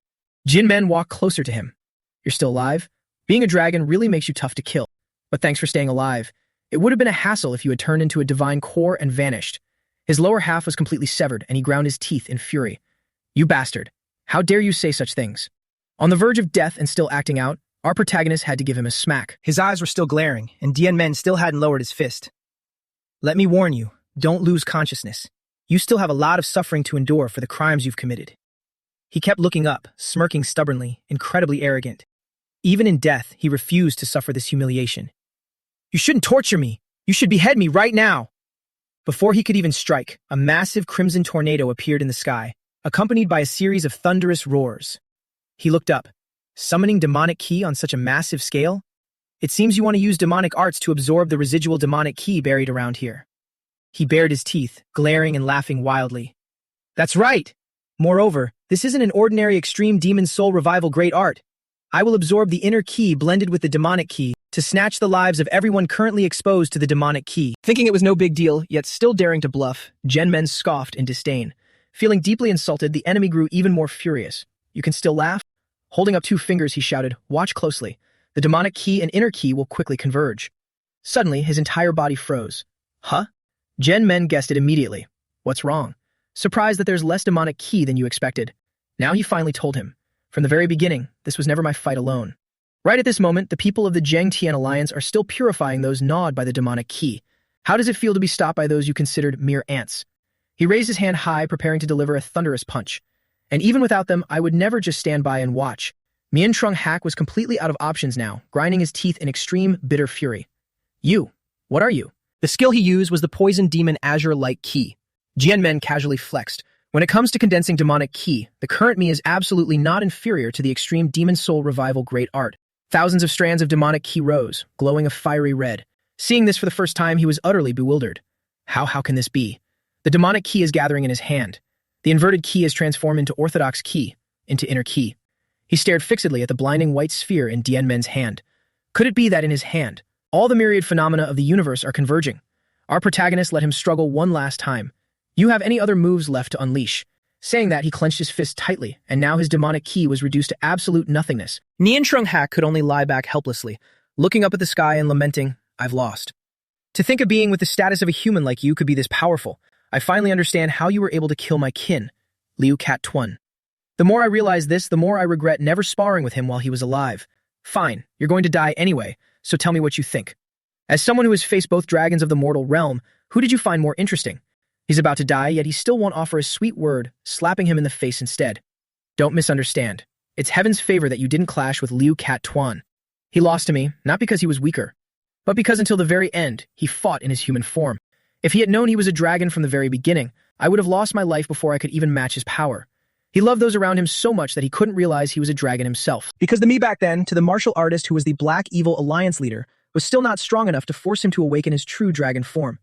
Jin Men walked closer to him. You're still alive? Being a dragon really makes you tough to kill. But thanks for staying alive. It would have been a hassle if you had turned into a divine core and vanished. His lower half was completely severed, and he ground his teeth in fury. You bastard. How dare you say such things? On the verge of death and still acting out, our protagonist had to give him a smack. His eyes were still glaring, and Dien Men still hadn't lowered his fist. Let me warn you, don't lose consciousness. You still have a lot of suffering to endure for the crimes you've committed. He kept looking up, smirking stubbornly, incredibly arrogant. Even in death, he refused to suffer this humiliation. You shouldn't torture me. You should behead me right now. Before he could even strike, a massive crimson tornado appeared in the sky, accompanied by a series of thunderous roars. He looked up. Summoning demonic ki on such a massive scale? It seems you want to use demonic arts to absorb the residual demonic ki buried around here. He bared his teeth, glaring and laughing wildly. That's right! Moreover, this isn't an ordinary extreme demon soul revival great art. I will absorb the inner ki blended with the demonic ki to snatch the lives of everyone currently exposed to the demonic ki. Thinking it was no big deal, yet still daring to bluff, Jin Men scoffed in disdain. Feeling deeply insulted, the enemy grew even more furious. You can still laugh? Holding up 2 fingers, he shouted, watch closely. The demonic ki and inner ki will quickly converge. Suddenly, his entire body froze. Huh? Jin Men guessed it immediately. What's wrong? Surprised that there's less demonic ki than you expected. Now he finally told him. From the very beginning, this was never my fight alone. Right at this moment, the people of the Zheng-Tian alliance are still purifying those gnawed by the demonic qi. How does it feel to be stopped by those you considered mere ants? He raised his hand high, preparing to deliver a thunderous punch. And even without them, I would never just stand by and watch. Mian Trung Hak was completely out of options now, grinding his teeth in extreme, bitter fury. You. What are you? The skill he used was the Poison Demon Azure-like Qi. Jianmen casually flexed. When it comes to condensing demonic qi, the current me is absolutely not inferior to the extreme Demon Soul Revival great art. Thousands of strands of demonic qi rose, glowing a fiery red. Seeing this for the first time, he was utterly bewildered. How can this be? The demonic qi is gathering in his hand. The inverted qi is transformed into orthodox qi, into inner qi. He stared fixedly at the blinding white sphere in Dianmen's hand. Could it be that in his hand, all the myriad phenomena of the universe are converging? Our protagonist let him struggle one last time. You have any other moves left to unleash? Saying that, he clenched his fist tightly, and now his demonic qi was reduced to absolute nothingness. Mian Trung Hak could only lie back helplessly, looking up at the sky and lamenting, I've lost. To think a being with the status of a human like you could be this powerful. I finally understand how you were able to kill my kin, Liu Cat Tuan. The more I realize this, the more I regret never sparring with him while he was alive. Fine, you're going to die anyway, so tell me what you think. As someone who has faced both dragons of the mortal realm, who did you find more interesting? He's about to die, yet he still won't offer a sweet word, slapping him in the face instead. Don't misunderstand. It's heaven's favor that you didn't clash with Liu Cat Tuan. He lost to me, not because he was weaker, but because until the very end, he fought in his human form. If he had known he was a dragon from the very beginning, I would have lost my life before I could even match his power. He loved those around him so much that he couldn't realize he was a dragon himself. Because the me back then, to the martial artist who was the Black Evil Alliance leader, was still not strong enough to force him to awaken his true dragon form.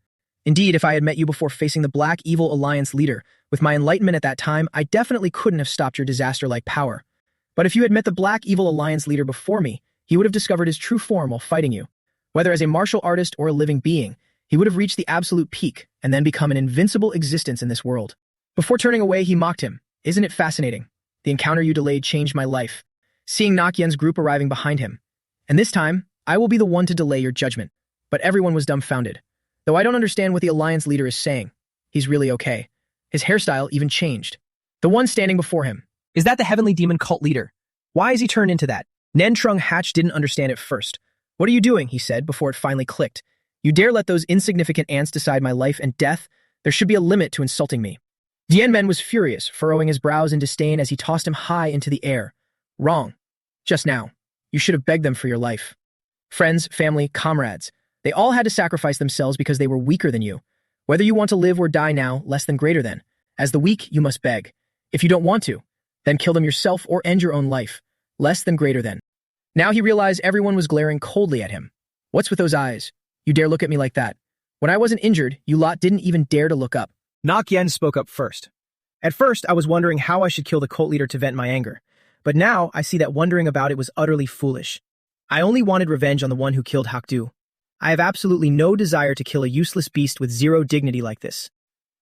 Indeed, if I had met you before facing the Black Evil Alliance leader, with my enlightenment at that time, I definitely couldn't have stopped your disaster-like power. But if you had met the Black Evil Alliance leader before me, he would have discovered his true form while fighting you. Whether as a martial artist or a living being, he would have reached the absolute peak and then become an invincible existence in this world. Before turning away, he mocked him. Isn't it fascinating? The encounter you delayed changed my life. Seeing Nakyen's group arriving behind him. And this time, I will be the one to delay your judgment. But everyone was dumbfounded. Though I don't understand what the Alliance leader is saying. He's really okay. His hairstyle even changed. The one standing before him. Is that the Heavenly Demon cult leader? Why is he turned into that? Nen Trung Hatch didn't understand at first. What are you doing? He said before it finally clicked. You dare let those insignificant ants decide my life and death? There should be a limit to insulting me. Dianmen was furious, furrowing his brows in disdain as he tossed him high into the air. Wrong. Just now. You should have begged them for your life. Friends, family, comrades. They all had to sacrifice themselves because they were weaker than you. Whether you want to live or die now, less than greater than. As the weak, you must beg. If you don't want to, then kill them yourself or end your own life. Less than greater than. Now he realized everyone was glaring coldly at him. What's with those eyes? You dare look at me like that? When I wasn't injured, you lot didn't even dare to look up. Nakyen spoke up first. At first, I was wondering how I should kill the cult leader to vent my anger. But now, I see that wondering about it was utterly foolish. I only wanted revenge on the one who killed Hakdu. I have absolutely no desire to kill a useless beast with zero dignity like this.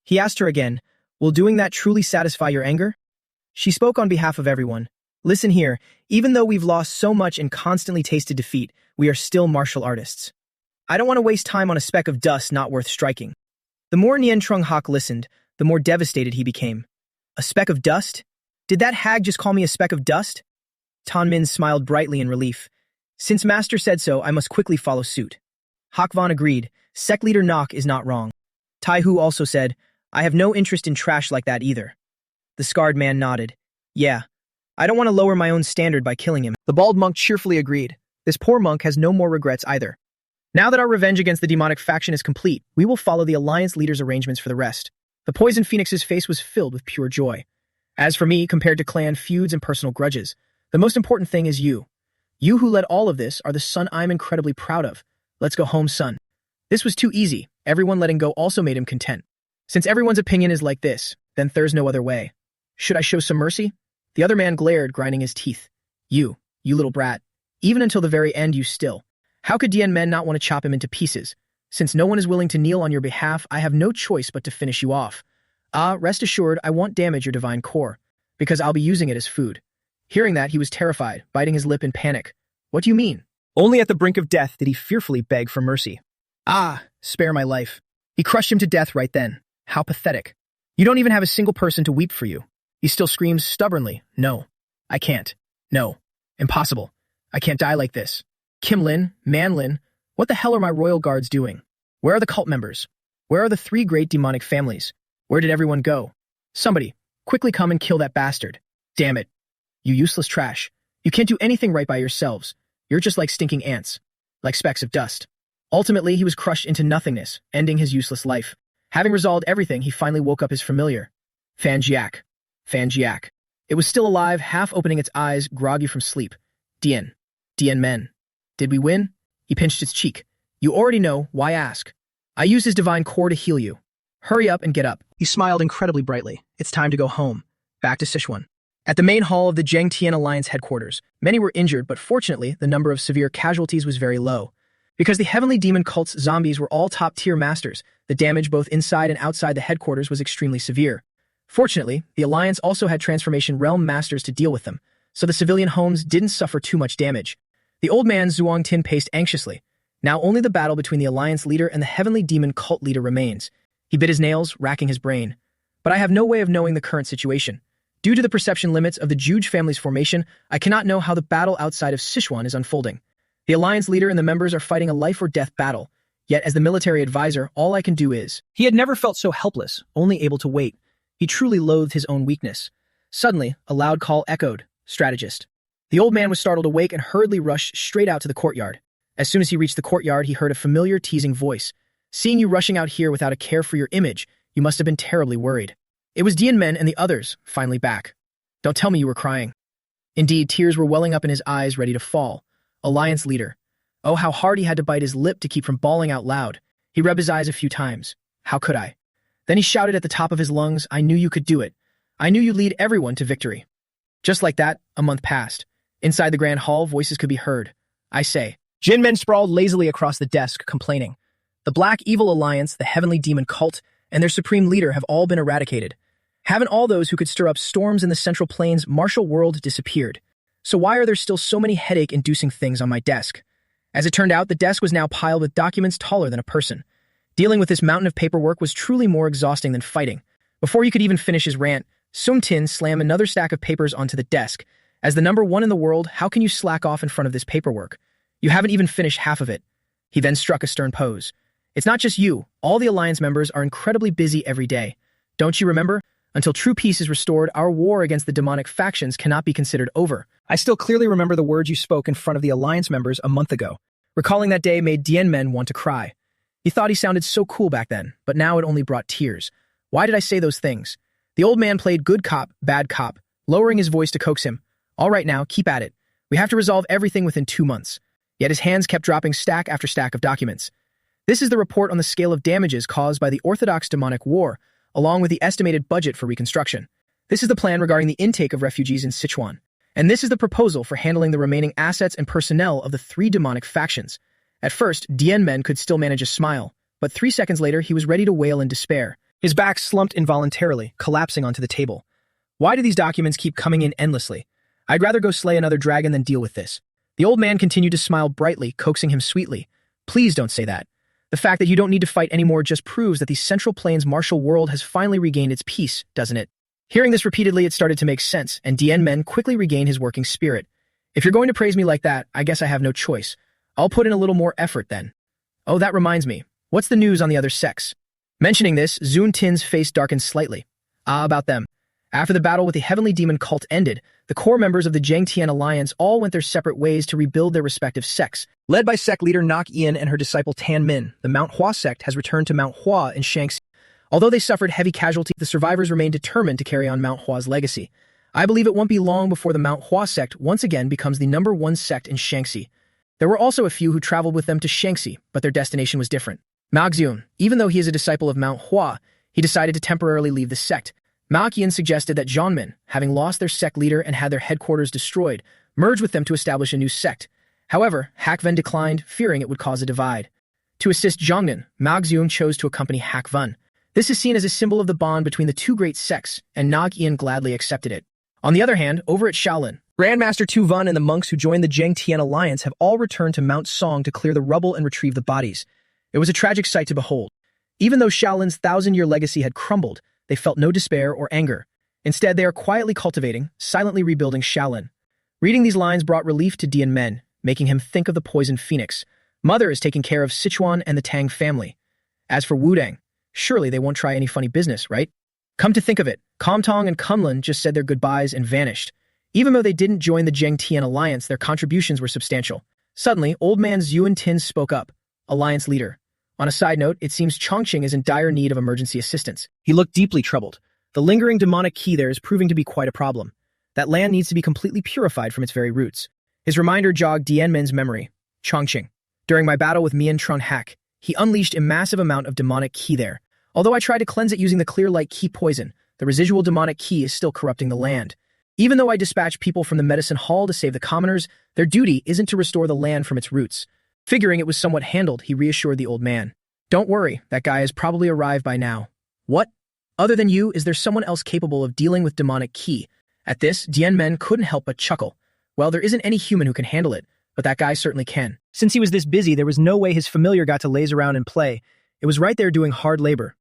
He asked her again, will doing that truly satisfy your anger? She spoke on behalf of everyone. Listen here, even though we've lost so much and constantly tasted defeat, we are still martial artists. I don't want to waste time on a speck of dust not worth striking. The more Nien Trung Hak listened, the more devastated he became. A speck of dust? Did that hag just call me a speck of dust? Tan Min smiled brightly in relief. Since Master said so, I must quickly follow suit. Hak Van agreed. Sect leader Nok is not wrong. Tai Hu also said, I have no interest in trash like that either. The scarred man nodded. Yeah. I don't want to lower my own standard by killing him. The bald monk cheerfully agreed. This poor monk has no more regrets either. Now that our revenge against the demonic faction is complete, we will follow the Alliance leader's arrangements for the rest. The Poison Phoenix's face was filled with pure joy. As for me, compared to clan feuds and personal grudges, the most important thing is you. You who led all of this are the son I'm incredibly proud of. Let's go home, son. This was too easy. Everyone letting go also made him content. Since everyone's opinion is like this, then there's no other way. Should I show some mercy? The other man glared, grinding his teeth. You little brat. Even until the very end, you still. How could Dianmen not want to chop him into pieces? Since no one is willing to kneel on your behalf, I have no choice but to finish you off. Rest assured, I won't damage your divine core, because I'll be using it as food. Hearing that, he was terrified, biting his lip in panic. What do you mean? Only at the brink of death did he fearfully beg for mercy. Spare my life. He crushed him to death right then. How pathetic. You don't even have a single person to weep for you. He still screams stubbornly, no. I can't. No. Impossible. I can't die like this. Kim Lin, Man Lin, what the hell are my royal guards doing? Where are the cult members? Where are the three great demonic families? Where did everyone go? Somebody, quickly come and kill that bastard. Damn it. You useless trash. You can't do anything right by yourselves. You're just like stinking ants. Like specks of dust. Ultimately, he was crushed into nothingness, ending his useless life. Having resolved everything, he finally woke up his familiar. Fan Jiak. Fan Jiak. It was still alive, half opening its eyes, groggy from sleep. Dien. Dien Men. Did we win? He pinched its cheek. You already know, why ask? I used his divine core to heal you. Hurry up and get up. He smiled incredibly brightly. It's time to go home. Back to Sichuan. At the main hall of the Zhengtian Alliance headquarters, many were injured, but fortunately, the number of severe casualties was very low. Because the heavenly demon cult's zombies were all top-tier masters, the damage both inside and outside the headquarters was extremely severe. Fortunately, the Alliance also had Transformation Realm masters to deal with them, so the civilian homes didn't suffer too much damage. The old man Zhuang Tin paced anxiously. Now only the battle between the Alliance leader and the heavenly demon cult leader remains. He bit his nails, racking his brain. But I have no way of knowing the current situation. Due to the perception limits of the Juge family's formation, I cannot know how the battle outside of Sichuan is unfolding. The Alliance leader and the members are fighting a life-or-death battle, yet as the military advisor, all I can do is... He had never felt so helpless, only able to wait. He truly loathed his own weakness. Suddenly, a loud call echoed, strategist. The old man was startled awake and hurriedly rushed straight out to the courtyard. As soon as he reached the courtyard, he heard a familiar teasing voice. Seeing you rushing out here without a care for your image, you must have been terribly worried. It was Dien Men and the others, finally back. Don't tell me you were crying. Indeed, tears were welling up in his eyes, ready to fall. Alliance leader. Oh, how hard he had to bite his lip to keep from bawling out loud. He rubbed his eyes a few times. How could I? Then he shouted at the top of his lungs, I knew you could do it. I knew you'd lead everyone to victory. Just like that, a month passed. Inside the grand hall, voices could be heard. I say. Jin Men sprawled lazily across the desk, complaining. The Black Evil Alliance, the Heavenly Demon Cult, and their supreme leader have all been eradicated. Haven't all those who could stir up storms in the Central Plains martial world disappeared? So why are there still so many headache-inducing things on my desk? As it turned out, the desk was now piled with documents taller than a person. Dealing with this mountain of paperwork was truly more exhausting than fighting. Before he could even finish his rant, Sung Tin slammed another stack of papers onto the desk. As the number one in the world, how can you slack off in front of this paperwork? You haven't even finished half of it. He then struck a stern pose. It's not just you. All the Alliance members are incredibly busy every day. Don't you remember? Until true peace is restored, our war against the demonic factions cannot be considered over. I still clearly remember the words you spoke in front of the Alliance members a month ago. Recalling that day made Dien Men want to cry. He thought he sounded so cool back then, but now it only brought tears. Why did I say those things? The old man played good cop, bad cop, lowering his voice to coax him. All right now, keep at it. We have to resolve everything within 2 months. Yet his hands kept dropping stack after stack of documents. This is the report on the scale of damages caused by the Orthodox demonic war, along with the estimated budget for reconstruction. This is the plan regarding the intake of refugees in Sichuan. And this is the proposal for handling the remaining assets and personnel of the 3 demonic factions. At first, Dien Men could still manage a smile, but 3 seconds later he was ready to wail in despair. His back slumped involuntarily, collapsing onto the table. Why do these documents keep coming in endlessly? I'd rather go slay another dragon than deal with this. The old man continued to smile brightly, coaxing him sweetly. Please don't say that. The fact that you don't need to fight anymore just proves that the Central Plains martial world has finally regained its peace, doesn't it? Hearing this repeatedly, it started to make sense, and Dien Men quickly regained his working spirit. If you're going to praise me like that, I guess I have no choice. I'll put in a little more effort then. Oh, that reminds me. What's the news on the other sects? Mentioning this, Zun Tin's face darkened slightly. About them. After the battle with the Heavenly Demon Cult ended, the core members of the Zhengtian Alliance all went their separate ways to rebuild their respective sects. Led by sect leader Nak Ian and her disciple Tan Min, the Mount Hua sect has returned to Mount Hua in Shaanxi. Although they suffered heavy casualties, the survivors remain determined to carry on Mount Hua's legacy. I believe it won't be long before the Mount Hua sect once again becomes the #1 sect in Shaanxi. There were also a few who traveled with them to Shaanxi, but their destination was different. Mao Xiun, even though he is a disciple of Mount Hua, he decided to temporarily leave the sect. Mao Qian suggested that Zhongmin, having lost their sect leader and had their headquarters destroyed, merge with them to establish a new sect. However, Hak Ven declined, fearing it would cause a divide. To assist Zhongmin, Mao Xiun chose to accompany Hak Ven. This is seen as a symbol of the bond between the 2 great sects, and Nog Ian gladly accepted it. On the other hand, over at Shaolin, Grandmaster Tu Ven and the monks who joined the Zhengtian Alliance have all returned to Mount Song to clear the rubble and retrieve the bodies. It was a tragic sight to behold. Even though Shaolin's 1,000-year legacy had crumbled, they felt no despair or anger. Instead, they are quietly cultivating, silently rebuilding Shaolin. Reading these lines brought relief to Dian Men, making him think of the poisoned phoenix. Mother is taking care of Sichuan and the Tang family. As for Wudang, surely they won't try any funny business, right? Come to think of it, Comtong and Kunlun just said their goodbyes and vanished. Even though they didn't join the Zhengtian alliance, their contributions were substantial. Suddenly, old man Yuan Tin spoke up, alliance leader. On a side note, it seems Chongqing is in dire need of emergency assistance. He looked deeply troubled. The lingering demonic qi there is proving to be quite a problem. That land needs to be completely purified from its very roots. His reminder jogged Dianmen's memory. Chongqing. During my battle with Mian Trun Hak, he unleashed a massive amount of demonic qi there. Although I tried to cleanse it using the clear light qi poison, the residual demonic qi is still corrupting the land. Even though I dispatched people from the medicine hall to save the commoners, their duty isn't to restore the land from its roots. Figuring it was somewhat handled, he reassured the old man. Don't worry, that guy has probably arrived by now. What? Other than you, is there someone else capable of dealing with demonic qi? At this, Dian Men couldn't help but chuckle. Well, there isn't any human who can handle it, but that guy certainly can. Since he was this busy, there was no way his familiar got to laze around and play. It was right there doing hard labor.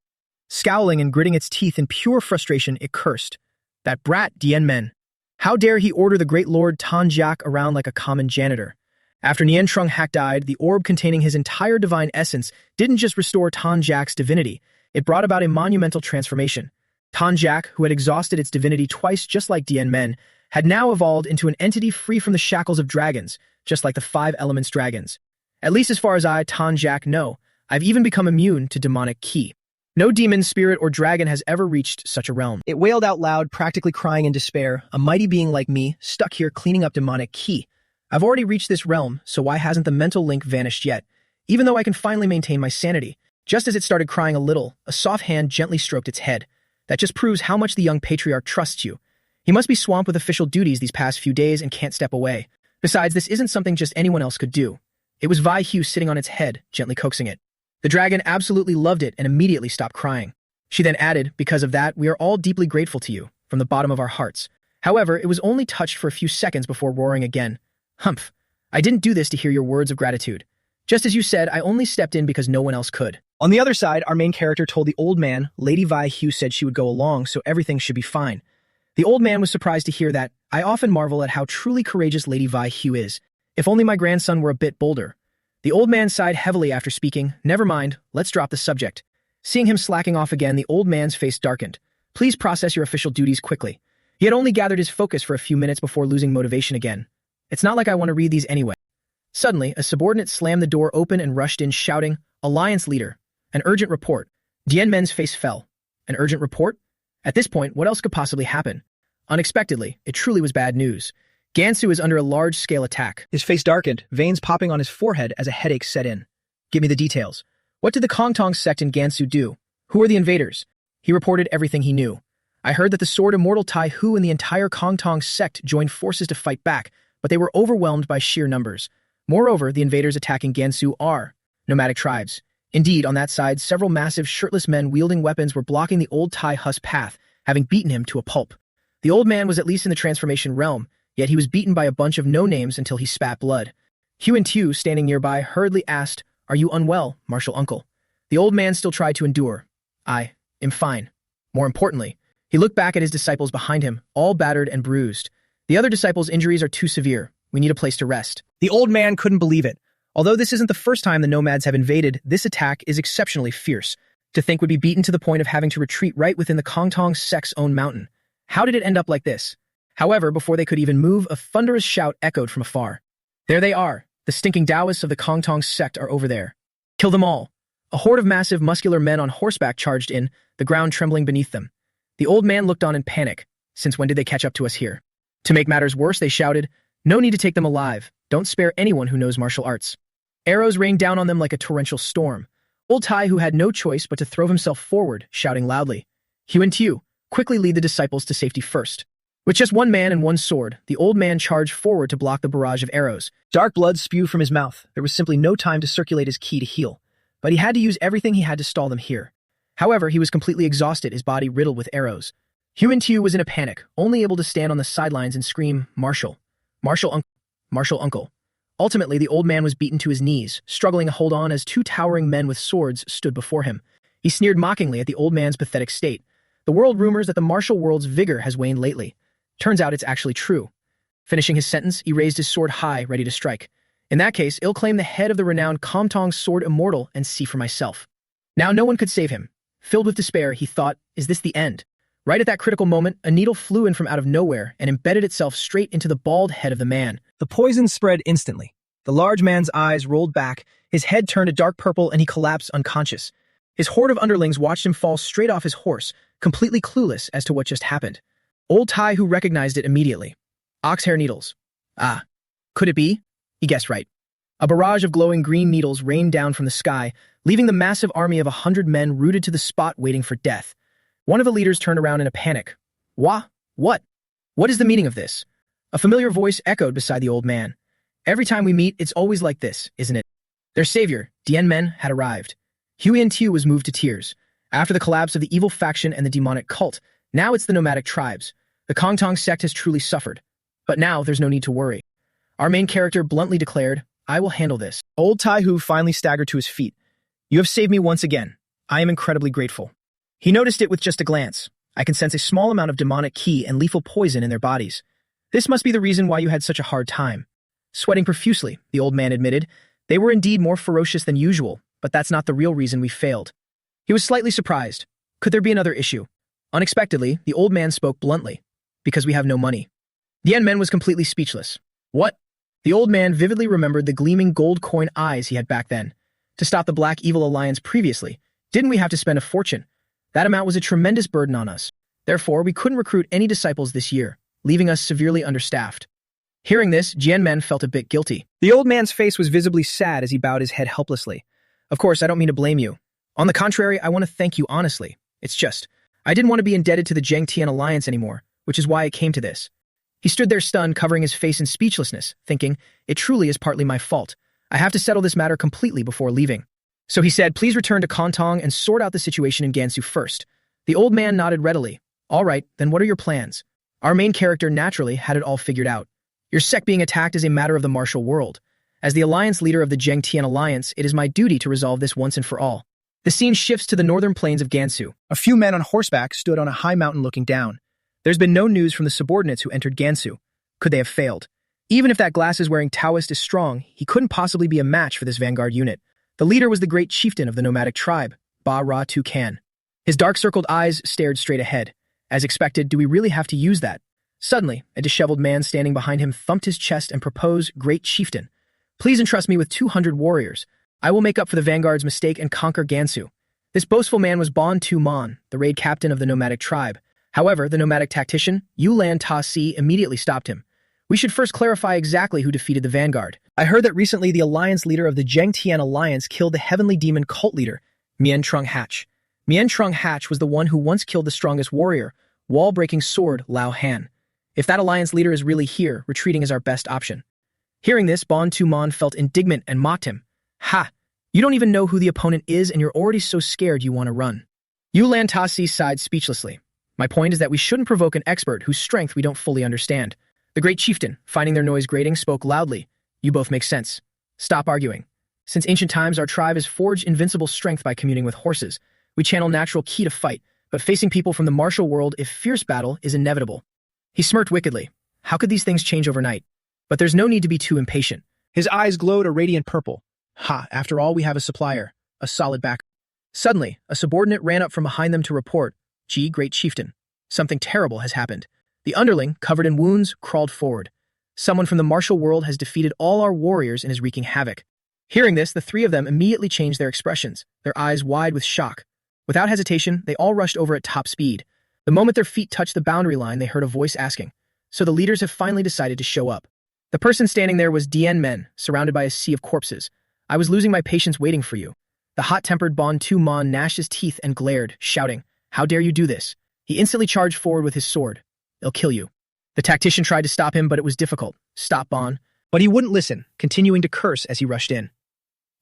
Scowling and gritting its teeth in pure frustration, it cursed. That brat, Dian Men. How dare he order the great lord Tan Jiak around like a common janitor? After Nian Trung Hak died, the orb containing his entire divine essence didn't just restore Tan Jiak's divinity, it brought about a monumental transformation. Tan Jiak, who had exhausted its divinity twice just like Dian Men, had now evolved into an entity free from the shackles of dragons, just like the five elements dragons. At least as far as I, Tan Jiak, know, I've even become immune to demonic qi. No demon, spirit, or dragon has ever reached such a realm. It wailed out loud, practically crying in despair, a mighty being like me, stuck here cleaning up demonic qi. I've already reached this realm, so why hasn't the mental link vanished yet? Even though I can finally maintain my sanity. Just as it started crying a little, a soft hand gently stroked its head. That just proves how much the young patriarch trusts you. He must be swamped with official duties these past few days and can't step away. Besides, this isn't something just anyone else could do. It was Vi Hu sitting on its head, gently coaxing it. The dragon absolutely loved it and immediately stopped crying. She then added, because of that, we are all deeply grateful to you, from the bottom of our hearts. However, it was only touched for a few seconds before roaring again. Humph. I didn't do this to hear your words of gratitude. Just as you said, I only stepped in because no one else could. On the other side, our main character told the old man Lady Vi Hu said she would go along, so everything should be fine. The old man was surprised to hear that. I often marvel at how truly courageous Lady Vi Hu is. If only my grandson were a bit bolder. The old man sighed heavily after speaking. Never mind, let's drop the subject. Seeing him slacking off again, the old man's face darkened. Please process your official duties quickly. He had only gathered his focus for a few minutes before losing motivation again. It's not like I want to read these anyway. Suddenly, a subordinate slammed the door open and rushed in shouting, Alliance leader. An urgent report. Dian Men's face fell. An urgent report? At this point, what else could possibly happen? Unexpectedly, it truly was bad news. Gansu is under a large-scale attack. His face darkened, veins popping on his forehead as a headache set in. Give me the details. What did the Kongtong sect in Gansu do? Who are the invaders? He reported everything he knew. I heard that the Sword Immortal Tai Hu and the entire Kongtong sect joined forces to fight back, but they were overwhelmed by sheer numbers. Moreover, the invaders attacking Gansu are nomadic tribes. Indeed, on that side, several massive shirtless men wielding weapons were blocking the old Tai Hu's path, having beaten him to a pulp. The old man was at least in the transformation realm, yet he was beaten by a bunch of no-names until he spat blood. Huan Tu, standing nearby, hurriedly asked, Are you unwell, martial uncle? The old man still tried to endure. I am fine. More importantly, he looked back at his disciples behind him, all battered and bruised. The other disciples' injuries are too severe. We need a place to rest. The old man couldn't believe it. Although this isn't the first time the nomads have invaded, this attack is exceptionally fierce. To think would be beaten to the point of having to retreat right within the Kongtong sect's own mountain. How did it end up like this? However, before they could even move, a thunderous shout echoed from afar. There they are. The stinking Taoists of the Kongtong sect are over there. Kill them all. A horde of massive, muscular men on horseback charged in, the ground trembling beneath them. The old man looked on in panic. Since when did they catch up to us here? To make matters worse, they shouted, No need to take them alive. Don't spare anyone who knows martial arts. Arrows rained down on them like a torrential storm. Old Tai, who had no choice but to throw himself forward, shouting loudly, Huan Tu, quickly lead the disciples to safety first. With just one man and one sword, the old man charged forward to block the barrage of arrows. Dark blood spewed from his mouth. There was simply no time to circulate his ki to heal. But he had to use everything he had to stall them here. However, he was completely exhausted, his body riddled with arrows. Huan Tu was in a panic, only able to stand on the sidelines and scream, Marshal. Marshal uncle. Marshal uncle. Ultimately, the old man was beaten to his knees, struggling to hold on as two towering men with swords stood before him. He sneered mockingly at the old man's pathetic state. The world rumors that the martial world's vigor has waned lately. Turns out it's actually true. Finishing his sentence, he raised his sword high, ready to strike. In that case, I'll claim the head of the renowned Comtong sword immortal and see for myself. Now no one could save him. Filled with despair, he thought, is this the end? Right at that critical moment, a needle flew in from out of nowhere and embedded itself straight into the bald head of the man. The poison spread instantly. The large man's eyes rolled back, his head turned a dark purple, and he collapsed unconscious. His horde of underlings watched him fall straight off his horse, completely clueless as to what just happened. Old Tai Hu recognized it immediately. Oxhair needles. Ah, could it be? He guessed right. A barrage of glowing green needles rained down from the sky, leaving the massive army of 100 men rooted to the spot waiting for death. One of the leaders turned around in a panic. Wah? What? What is the meaning of this? A familiar voice echoed beside the old man. Every time we meet, it's always like this, isn't it? Their savior, Dian Men, had arrived. Huiyan Tiu was moved to tears. After the collapse of the evil faction and the demonic cult, now it's the nomadic tribes. The Kongtong sect has truly suffered. But now there's no need to worry. Our main character bluntly declared, I will handle this. Old Tai Hu finally staggered to his feet. You have saved me once again. I am incredibly grateful. He noticed it with just a glance. I can sense a small amount of demonic ki and lethal poison in their bodies. This must be the reason why you had such a hard time. Sweating profusely, the old man admitted. They were indeed more ferocious than usual, but that's not the real reason we failed. He was slightly surprised. Could there be another issue? Unexpectedly, the old man spoke bluntly. Because we have no money. Dian Men was completely speechless. What? The old man vividly remembered the gleaming gold coin eyes he had back then. To stop the Black Evil Alliance previously, didn't we have to spend a fortune? That amount was a tremendous burden on us. Therefore, we couldn't recruit any disciples this year, leaving us severely understaffed. Hearing this, Dian Men felt a bit guilty. The old man's face was visibly sad as he bowed his head helplessly. Of course, I don't mean to blame you. On the contrary, I want to thank you honestly. It's just, I didn't want to be indebted to the Zhengtian Alliance anymore, which is why it came to this. He stood there stunned, covering his face in speechlessness, thinking, it truly is partly my fault. I have to settle this matter completely before leaving. So he said, please return to Kontong and sort out the situation in Gansu first. The old man nodded readily. All right, then what are your plans? Our main character naturally had it all figured out. Your sect being attacked is a matter of the martial world. As the alliance leader of the Zhengtian Alliance, it is my duty to resolve this once and for all. The scene shifts to the northern plains of Gansu. A few men on horseback stood on a high mountain looking down. There's been no news from the subordinates who entered Gansu. Could they have failed? Even if that glasses-wearing Taoist is strong, he couldn't possibly be a match for this vanguard unit. The leader was the great chieftain of the nomadic tribe, Ba Ra Tu Kan. His dark-circled eyes stared straight ahead. As expected, do we really have to use that? Suddenly, a disheveled man standing behind him thumped his chest and proposed, Great Chieftain, please entrust me with 200 warriors. I will make up for the vanguard's mistake and conquer Gansu. This boastful man was Bon Tu Man, the raid captain of the nomadic tribe. However, the nomadic tactician, Yulan Ta Si, immediately stopped him. We should first clarify exactly who defeated the vanguard. I heard that recently the alliance leader of the Zhengtian Alliance killed the heavenly demon cult leader, Mian Trung Hatch. Mian Trung Hatch was the one who once killed the strongest warrior, wall-breaking sword Lao Han. If that alliance leader is really here, retreating is our best option. Hearing this, Bon Tu Man felt indignant and mocked him. Ha! You don't even know who the opponent is and you're already so scared you want to run. Yulan Ta Si sighed speechlessly. My point is that we shouldn't provoke an expert whose strength we don't fully understand. The great chieftain, finding their noise grating, spoke loudly. You both make sense. Stop arguing. Since ancient times, our tribe has forged invincible strength by communing with horses. We channel natural ki to fight, but facing people from the martial world, if fierce battle, is inevitable. He smirked wickedly. How could these things change overnight? But there's no need to be too impatient. His eyes glowed a radiant purple. Ha, after all, we have a supplier, a solid backer. Suddenly, a subordinate ran up from behind them to report, Gee, great chieftain, something terrible has happened. The underling, covered in wounds, crawled forward. Someone from the martial world has defeated all our warriors and is wreaking havoc. Hearing this, the three of them immediately changed their expressions, their eyes wide with shock. Without hesitation, they all rushed over at top speed. The moment their feet touched the boundary line, they heard a voice asking, so the leaders have finally decided to show up. The person standing there was Dian Men, surrounded by a sea of corpses. I was losing my patience waiting for you. The hot-tempered Bon Tu Man gnashed his teeth and glared, shouting, How dare you do this? He instantly charged forward with his sword. I'll kill you. The tactician tried to stop him, but it was difficult. Stop, Bon. But he wouldn't listen, continuing to curse as he rushed in.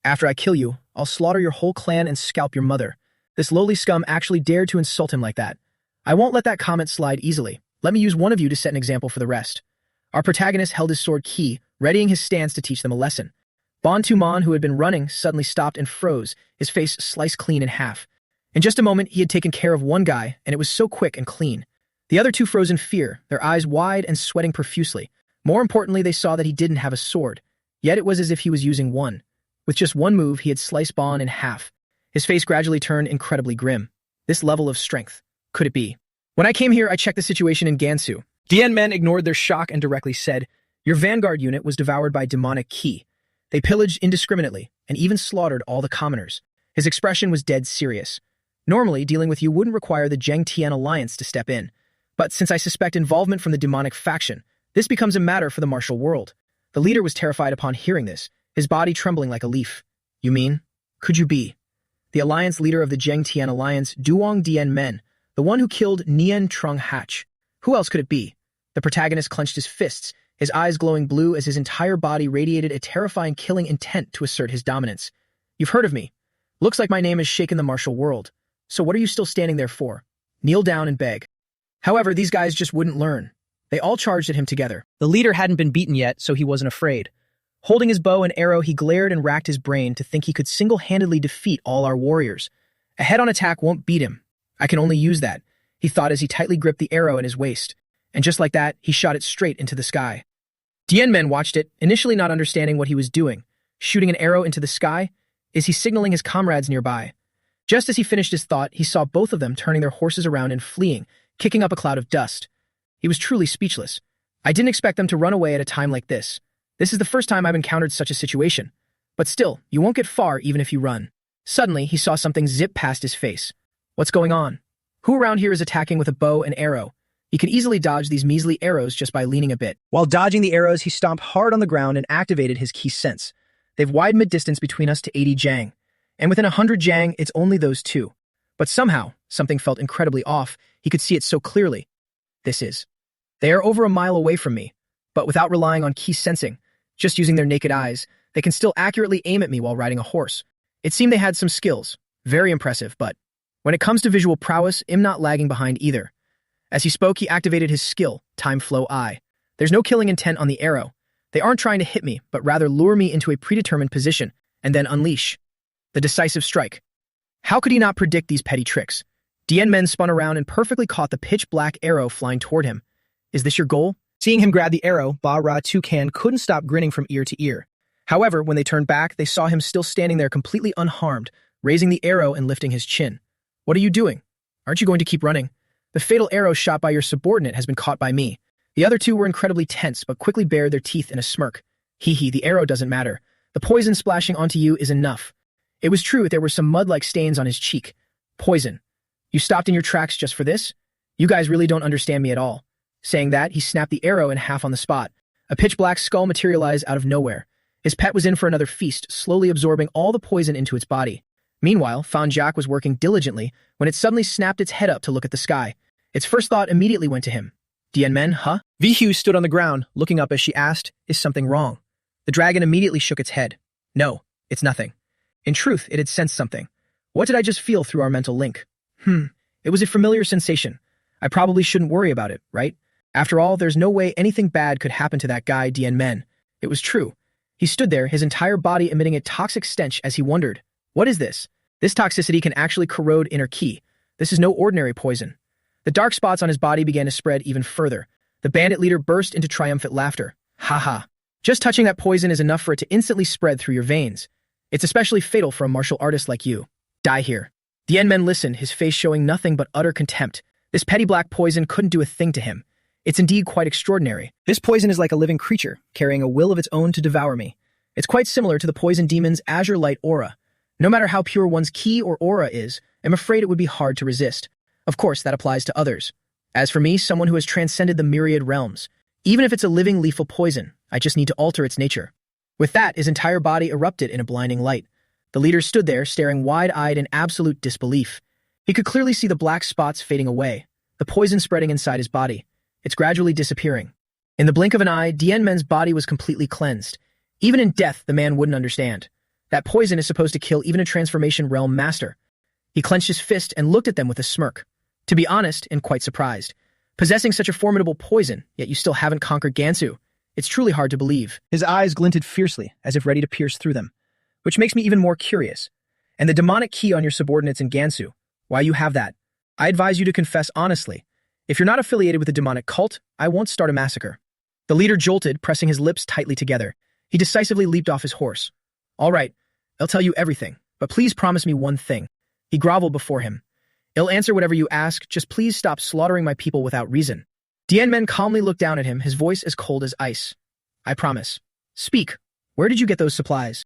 After I kill you, I'll slaughter your whole clan and scalp your mother. This lowly scum actually dared to insult him like that. I won't let that comment slide easily. Let me use one of you to set an example for the rest. Our protagonist held his sword ki, readying his stance to teach them a lesson. Bon Tu Man, who had been running, suddenly stopped and froze, his face sliced clean in half. In just a moment, he had taken care of one guy, and it was so quick and clean. The other two froze in fear, their eyes wide and sweating profusely. More importantly, they saw that he didn't have a sword. Yet it was as if he was using one. With just one move, he had sliced Bon in half. His face gradually turned incredibly grim. This level of strength. Could it be? When I came here, I checked the situation in Gansu. DN men ignored their shock and directly said, "Your vanguard unit was devoured by demonic ki. They pillaged indiscriminately and even slaughtered all the commoners." His expression was dead serious. Normally, dealing with you wouldn't require the Zheng Tian alliance to step in. But since I suspect involvement from the demonic faction, this becomes a matter for the martial world. The leader was terrified upon hearing this, his body trembling like a leaf. "You mean? Could you be?" The alliance leader of the Zheng Tian alliance, Duong Dian Men, the one who killed Nian Trung Hatch. Who else could it be? The protagonist clenched his fists, his eyes glowing blue as his entire body radiated a terrifying killing intent to assert his dominance. "You've heard of me. Looks like my name has shaken the martial world. So what are you still standing there for? Kneel down and beg." However, these guys just wouldn't learn. They all charged at him together. The leader hadn't been beaten yet, so he wasn't afraid. Holding his bow and arrow, he glared and racked his brain to think he could single-handedly defeat all our warriors. A head-on attack won't beat him. I can only use that, he thought as he tightly gripped the arrow in his waist. And just like that, he shot it straight into the sky. Dian Men watched it, initially not understanding what he was doing. Shooting an arrow into the sky? Is he signaling his comrades nearby? Just as he finished his thought, he saw both of them turning their horses around and fleeing, kicking up a cloud of dust. He was truly speechless. I didn't expect them to run away at a time like this. This is the first time I've encountered such a situation. But still, you won't get far even if you run. Suddenly, he saw something zip past his face. What's going on? Who around here is attacking with a bow and arrow? He could easily dodge these measly arrows just by leaning a bit. While dodging the arrows, he stomped hard on the ground and activated his key sense. They've widened mid-distance between us to 80 Zhang. And within 100 Zhang, it's only those two. But somehow, something felt incredibly off. He could see it so clearly. They are over a mile away from me, but without relying on key sensing, just using their naked eyes, they can still accurately aim at me while riding a horse. It seemed they had some skills. Very impressive, but when it comes to visual prowess, I'm not lagging behind either. As he spoke, he activated his skill, Time Flow Eye. There's no killing intent on the arrow. They aren't trying to hit me, but rather lure me into a predetermined position, and then unleash. The decisive strike. How could he not predict these petty tricks? Dian Men spun around and perfectly caught the pitch-black arrow flying toward him. Is this your goal? Seeing him grab the arrow, Ba Ra Toucan couldn't stop grinning from ear to ear. However, when they turned back, they saw him still standing there completely unharmed, raising the arrow and lifting his chin. What are you doing? Aren't you going to keep running? The fatal arrow shot by your subordinate has been caught by me. The other two were incredibly tense, but quickly bared their teeth in a smirk. Hee, the arrow doesn't matter. The poison splashing onto you is enough. It was true, there were some mud-like stains on his cheek. Poison. You stopped in your tracks just for this? You guys really don't understand me at all. Saying that, he snapped the arrow in half on the spot. A pitch-black skull materialized out of nowhere. His pet was in for another feast, slowly absorbing all the poison into its body. Meanwhile, Fan Jiak was working diligently when it suddenly snapped its head up to look at the sky. Its first thought immediately went to him. Dian Men, huh? Vi Hu stood on the ground, looking up as she asked, "Is something wrong?" The dragon immediately shook its head. "No, it's nothing." In truth, it had sensed something. What did I just feel through our mental link? It was a familiar sensation. I probably shouldn't worry about it, right? After all, there's no way anything bad could happen to that guy, Dian Men. It was true. He stood there, his entire body emitting a toxic stench as he wondered, what is this? This toxicity can actually corrode inner ki. This is no ordinary poison. The dark spots on his body began to spread even further. The bandit leader burst into triumphant laughter. Ha ha. Just touching that poison is enough for it to instantly spread through your veins. It's especially fatal for a martial artist like you. Die here. Dian Men listened, his face showing nothing but utter contempt. This petty black poison couldn't do a thing to him. It's indeed quite extraordinary. This poison is like a living creature, carrying a will of its own to devour me. It's quite similar to the poison demon's azure light aura. No matter how pure one's ki or aura is, I'm afraid it would be hard to resist. Of course, that applies to others. As for me, someone who has transcended the myriad realms, even if it's a living lethal poison, I just need to alter its nature. With that, his entire body erupted in a blinding light. The leader stood there, staring wide-eyed in absolute disbelief. He could clearly see the black spots fading away, the poison spreading inside his body. It's gradually disappearing. In the blink of an eye, Dian Men's body was completely cleansed. Even in death, the man wouldn't understand. That poison is supposed to kill even a transformation realm master. He clenched his fist and looked at them with a smirk. To be honest, and quite surprised. Possessing such a formidable poison, yet you still haven't conquered Gansu. It's truly hard to believe. His eyes glinted fiercely, as if ready to pierce through them. Which makes me even more curious. And the demonic ki on your subordinates in Gansu, Why you have that? I advise you to confess honestly. If you're not affiliated with a demonic cult, I won't start a massacre. The leader jolted, pressing his lips tightly together. He decisively leaped off his horse. All right, I'll tell you everything, but please promise me one thing. He groveled before him. I'll answer whatever you ask, just please stop slaughtering my people without reason. Dianmen calmly looked down at him, his voice as cold as ice. I promise. Speak. Where did you get those supplies?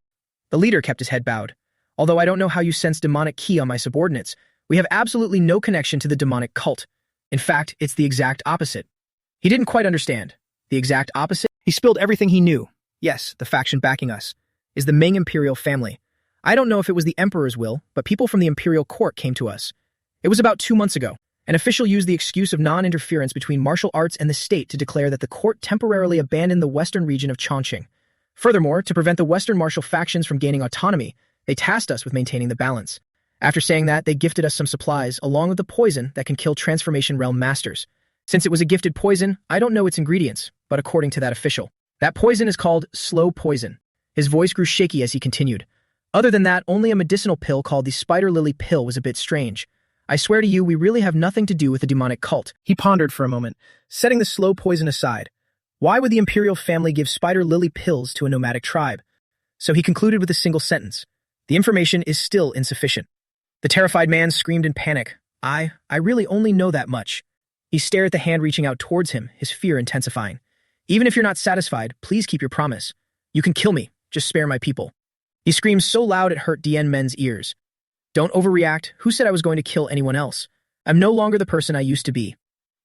The leader kept his head bowed. Although I don't know how you sense demonic ki on my subordinates, we have absolutely no connection to the demonic cult. In fact, it's the exact opposite. He didn't quite understand. The exact opposite? He spilled everything he knew. Yes, the faction backing us is the Ming imperial family. I don't know if it was the emperor's will, but people from the imperial court came to us. It was about 2 months ago. An official used the excuse of non-interference between martial arts and the state to declare that the court temporarily abandoned the western region of Chongqing. Furthermore, to prevent the western martial factions from gaining autonomy, they tasked us with maintaining the balance. After saying that, they gifted us some supplies, along with the poison that can kill Transformation Realm Masters. Since it was a gifted poison, I don't know its ingredients, but according to that official, that poison is called slow poison. His voice grew shaky as he continued. Other than that, only a medicinal pill called the Spider Lily pill was a bit strange. I swear to you, we really have nothing to do with the demonic cult. He pondered for a moment, setting the slow poison aside. Why would the imperial family give Spider Lily pills to a nomadic tribe? So he concluded with a single sentence. The information is still insufficient. The terrified man screamed in panic. I really only know that much. He stared at the hand reaching out towards him, his fear intensifying. Even if you're not satisfied, please keep your promise. You can kill me, just spare my people. He screamed so loud it hurt Dian Men's ears. Don't overreact. Who said I was going to kill anyone else? I'm no longer the person I used to be.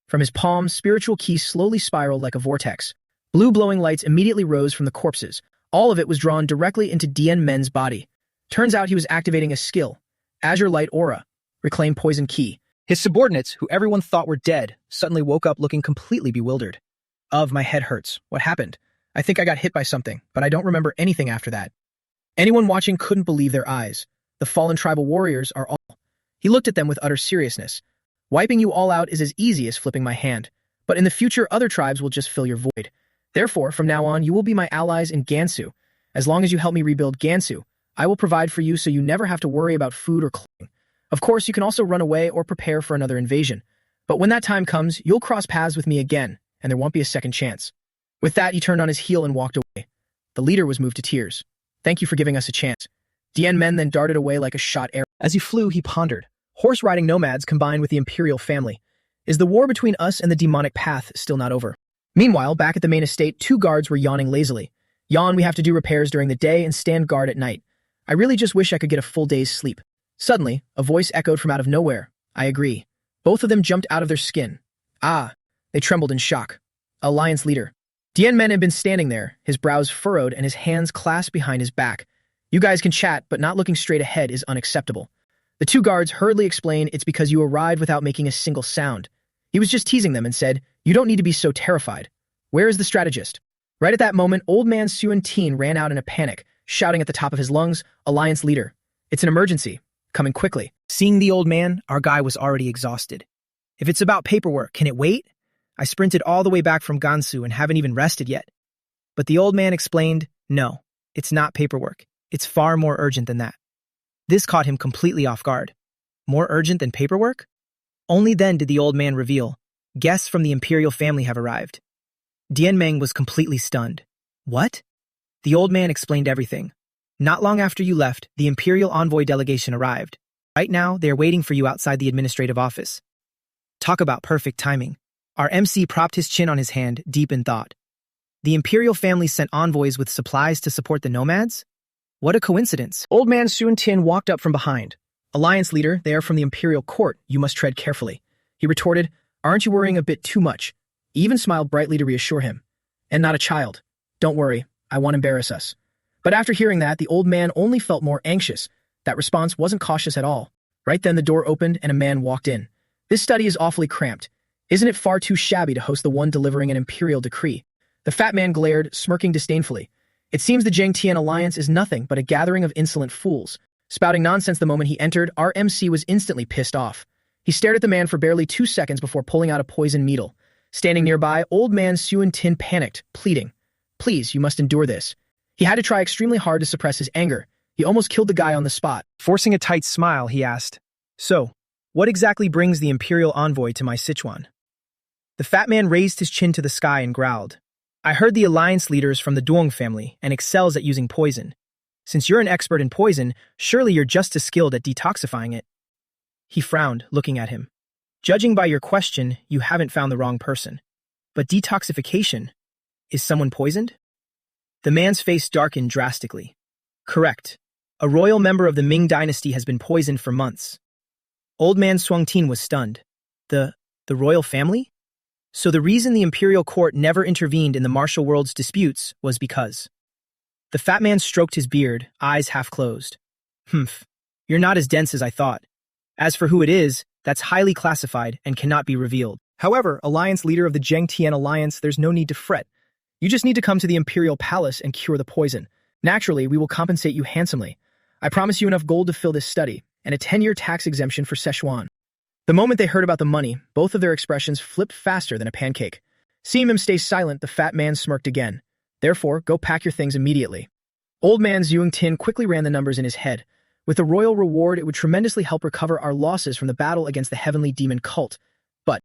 From his palm, spiritual ki slowly spiraled like a vortex. Blue glowing lights immediately rose from the corpses. All of it was drawn directly into Dian Men's body. Turns out he was activating a skill. Azure Light Aura. Reclaim Poison Ki. His subordinates, who everyone thought were dead, suddenly woke up looking completely bewildered. My head hurts. What happened? I think I got hit by something, but I don't remember anything after that. Anyone watching couldn't believe their eyes. The fallen tribal warriors are all. He looked at them with utter seriousness. Wiping you all out is as easy as flipping my hand. But in the future, other tribes will just fill your void. Therefore, from now on, you will be my allies in Gansu. As long as you help me rebuild Gansu, I will provide for you so you never have to worry about food or clothing. Of course, you can also run away or prepare for another invasion. But when that time comes, you'll cross paths with me again, and there won't be a second chance. With that, he turned on his heel and walked away. The leader was moved to tears. Thank you for giving us a chance. Dian Men then darted away like a shot arrow. As he flew, he pondered. Horse-riding nomads combined with the imperial family. Is the war between us and the demonic path still not over? Meanwhile, back at the main estate, 2 guards were yawning lazily. Yawn, we have to do repairs during the day and stand guard at night. I really just wish I could get a full day's sleep. Suddenly, a voice echoed from out of nowhere. I agree. Both of them jumped out of their skin. They trembled in shock. Alliance leader. Dian Men had been standing there, his brows furrowed and his hands clasped behind his back. You guys can chat, but not looking straight ahead is unacceptable. The 2 guards hurriedly explained it's because you arrived without making a single sound. He was just teasing them and said, you don't need to be so terrified. Where is the strategist? Right at that moment, old man Suan-Tin ran out in a panic, shouting at the top of his lungs, Alliance leader. It's an emergency. Coming quickly. Seeing the old man, our guy was already exhausted. If it's about paperwork, can it wait? I sprinted all the way back from Gansu and haven't even rested yet. But the old man explained, no, it's not paperwork. It's far more urgent than that. This caught him completely off guard. More urgent than paperwork? Only then did the old man reveal, guests from the imperial family have arrived. Dian Meng was completely stunned. What? The old man explained everything. Not long after you left, the imperial envoy delegation arrived. Right now, they are waiting for you outside the administrative office. Talk about perfect timing. Our MC propped his chin on his hand, deep in thought. The imperial family sent envoys with supplies to support the nomads? What a coincidence. Old man Suan-Tin walked up from behind. Alliance leader, they are from the imperial court. You must tread carefully. He retorted, aren't you worrying a bit too much? He even smiled brightly to reassure him. And not a child. Don't worry, I won't embarrass us. But after hearing that, the old man only felt more anxious. That response wasn't cautious at all. Right then the door opened and a man walked in. This study is awfully cramped. Isn't it far too shabby to host the one delivering an imperial decree? The fat man glared, smirking disdainfully. It seems the Zhengtian alliance is nothing but a gathering of insolent fools. Spouting nonsense the moment he entered, our MC was instantly pissed off. He stared at the man for barely 2 seconds before pulling out a poison needle. Standing nearby, old man Suan-Tin panicked, pleading, please, you must endure this. He had to try extremely hard to suppress his anger. He almost killed the guy on the spot. Forcing a tight smile, he asked, so, What exactly brings the Imperial envoy to my Sichuan? The fat man raised his chin to the sky and growled. I heard the alliance leaders from the Duong family and excels at using poison. Since you're an expert in poison, surely you're just as skilled at detoxifying it. He frowned, looking at him. Judging by your question, you haven't found the wrong person. But detoxification? Is someone poisoned? The man's face darkened drastically. Correct. A royal member of the Ming dynasty has been poisoned for months. Old man Suangtin was stunned. The royal family? So the reason the imperial court never intervened in the martial world's disputes was because. The fat man stroked his beard, eyes half closed. Humph. You're not as dense as I thought. As for who it is, that's highly classified and cannot be revealed. However, alliance leader of the Zhengtian alliance, there's no need to fret. You just need to come to the imperial palace and cure the poison. Naturally, we will compensate you handsomely. I promise you enough gold to fill this study, and a 10-year tax exemption for Sichuan. The moment they heard about the money, both of their expressions flipped faster than a pancake. Seeing them stay silent, the fat man smirked again. Therefore, go pack your things immediately. Old man Zhuangtin quickly ran the numbers in his head. With the royal reward, it would tremendously help recover our losses from the battle against the heavenly demon cult. But,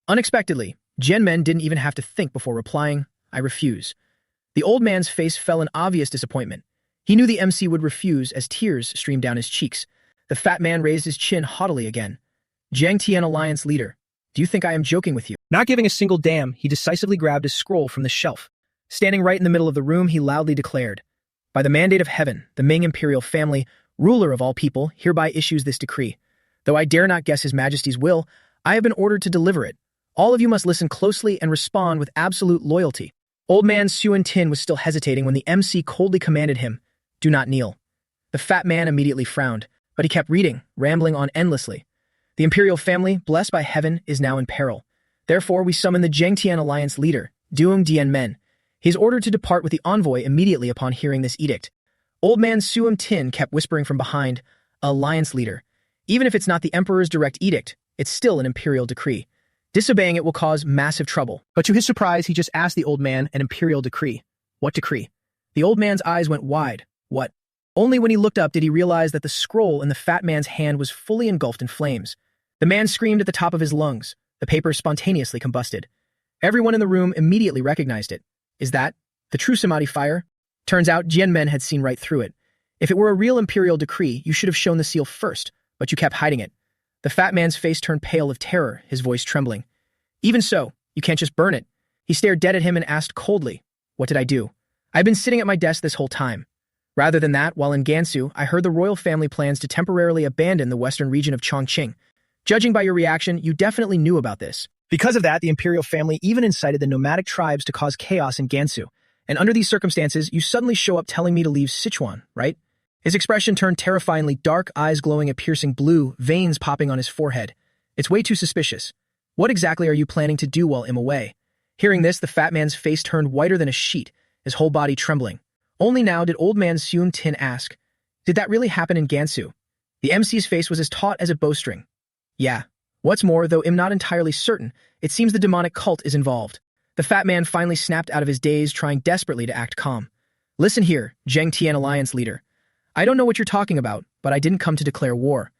unexpectedly, Jianmen didn't even have to think before replying, I refuse. The old man's face fell in obvious disappointment. He knew the MC would refuse as tears streamed down his cheeks. The fat man raised his chin haughtily again. Zhangtian Alliance leader, do you think I am joking with you? Not giving a single damn, he decisively grabbed his scroll from the shelf. Standing right in the middle of the room, he loudly declared, by the mandate of heaven, the Ming imperial family, ruler of all people, hereby issues this decree. Though I dare not guess his majesty's will, I have been ordered to deliver it. All of you must listen closely and respond with absolute loyalty. Old man Suantin was still hesitating when the MC coldly commanded him, do not kneel. The fat man immediately frowned, but he kept reading, rambling on endlessly. The imperial family, blessed by heaven, is now in peril. Therefore, we summon the Zhengtian alliance leader, Duong Dianmen. He is ordered to depart with the envoy immediately upon hearing this edict. Old man Suam Tin kept whispering from behind, alliance leader. Even if it's not the emperor's direct edict, it's still an imperial decree. Disobeying it will cause massive trouble. But to his surprise, he just asked the old man an imperial decree. What decree? The old man's eyes went wide. What? Only when he looked up did he realize that the scroll in the fat man's hand was fully engulfed in flames. The man screamed at the top of his lungs. The paper spontaneously combusted. Everyone in the room immediately recognized it. Is that the true Samadhi fire? Turns out Jianmen had seen right through it. If it were a real imperial decree, you should have shown the seal first, but you kept hiding it. The fat man's face turned pale of terror, his voice trembling. Even so, you can't just burn it. He stared dead at him and asked coldly, what did I do? I've been sitting at my desk this whole time. Rather than that, while in Gansu, I heard the royal family plans to temporarily abandon the western region of Chongqing. Judging by your reaction, you definitely knew about this. Because of that, the imperial family even incited the nomadic tribes to cause chaos in Gansu. And under these circumstances, you suddenly show up telling me to leave Sichuan, right? His expression turned terrifyingly dark, eyes glowing a piercing blue, veins popping on his forehead. It's way too suspicious. What exactly are you planning to do while I'm away? Hearing this, the fat man's face turned whiter than a sheet, his whole body trembling. Only now did old man Suam Tin ask, did that really happen in Gansu? The MC's face was as taut as a bowstring. Yeah. What's more, though I'm not entirely certain, it seems the demonic cult is involved. The fat man finally snapped out of his daze, trying desperately to act calm. Listen here, Zhengtian Alliance leader. I don't know what you're talking about, but I didn't come to declare war.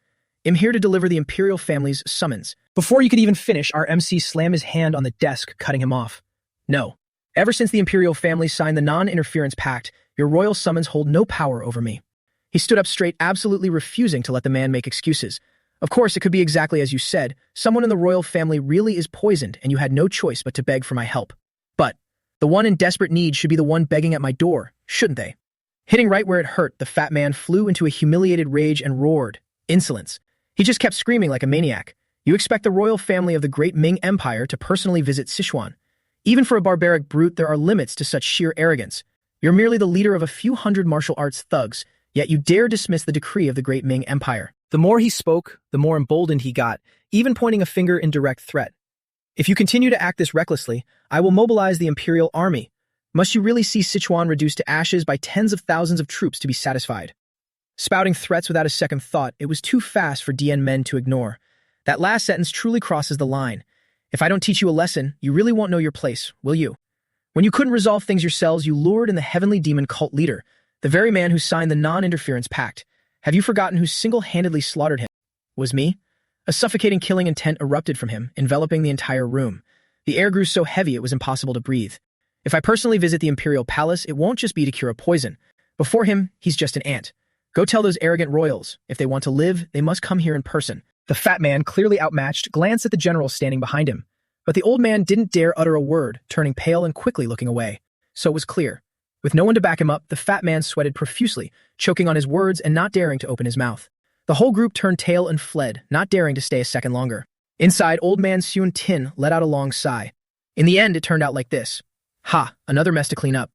I'm here to deliver the imperial family's summons. Before you could even finish, our MC slammed his hand on the desk, cutting him off. No. Ever since the imperial family signed the non-interference pact, your royal summons hold no power over me. He stood up straight, absolutely refusing to let the man make excuses. Of course, it could be exactly as you said. Someone in the royal family really is poisoned, and you had no choice but to beg for my help. But the one in desperate need should be the one begging at my door, shouldn't they? Hitting right where it hurt, the fat man flew into a humiliated rage and roared. Insolence. He just kept screaming like a maniac. You expect the royal family of the great Ming Empire to personally visit Sichuan. Even for a barbaric brute, there are limits to such sheer arrogance. You're merely the leader of a few hundred martial arts thugs, yet you dare dismiss the decree of the great Ming Empire. The more he spoke, the more emboldened he got, even pointing a finger in direct threat. If you continue to act this recklessly, I will mobilize the imperial army. Must you really see Sichuan reduced to ashes by tens of thousands of troops to be satisfied? Spouting threats without a second thought, it was too fast for Dianmen to ignore. That last sentence truly crosses the line. If I don't teach you a lesson, you really won't know your place, will you? When you couldn't resolve things yourselves, you lured in the heavenly demon cult leader, the very man who signed the non-interference pact. Have you forgotten who single-handedly slaughtered him? Was me? A suffocating killing intent erupted from him, enveloping the entire room. The air grew so heavy it was impossible to breathe. If I personally visit the Imperial Palace, it won't just be to cure a poison. Before him, he's just an ant. Go tell those arrogant royals, if they want to live, they must come here in person. The fat man, clearly outmatched, glanced at the general standing behind him. But the old man didn't dare utter a word, turning pale and quickly looking away. So it was clear. With no one to back him up, the fat man sweated profusely, choking on his words and not daring to open his mouth. The whole group turned tail and fled, not daring to stay a second longer. Inside, old man Seun Tin let out a long sigh. In the end, it turned out like this. Ha, another mess to clean up.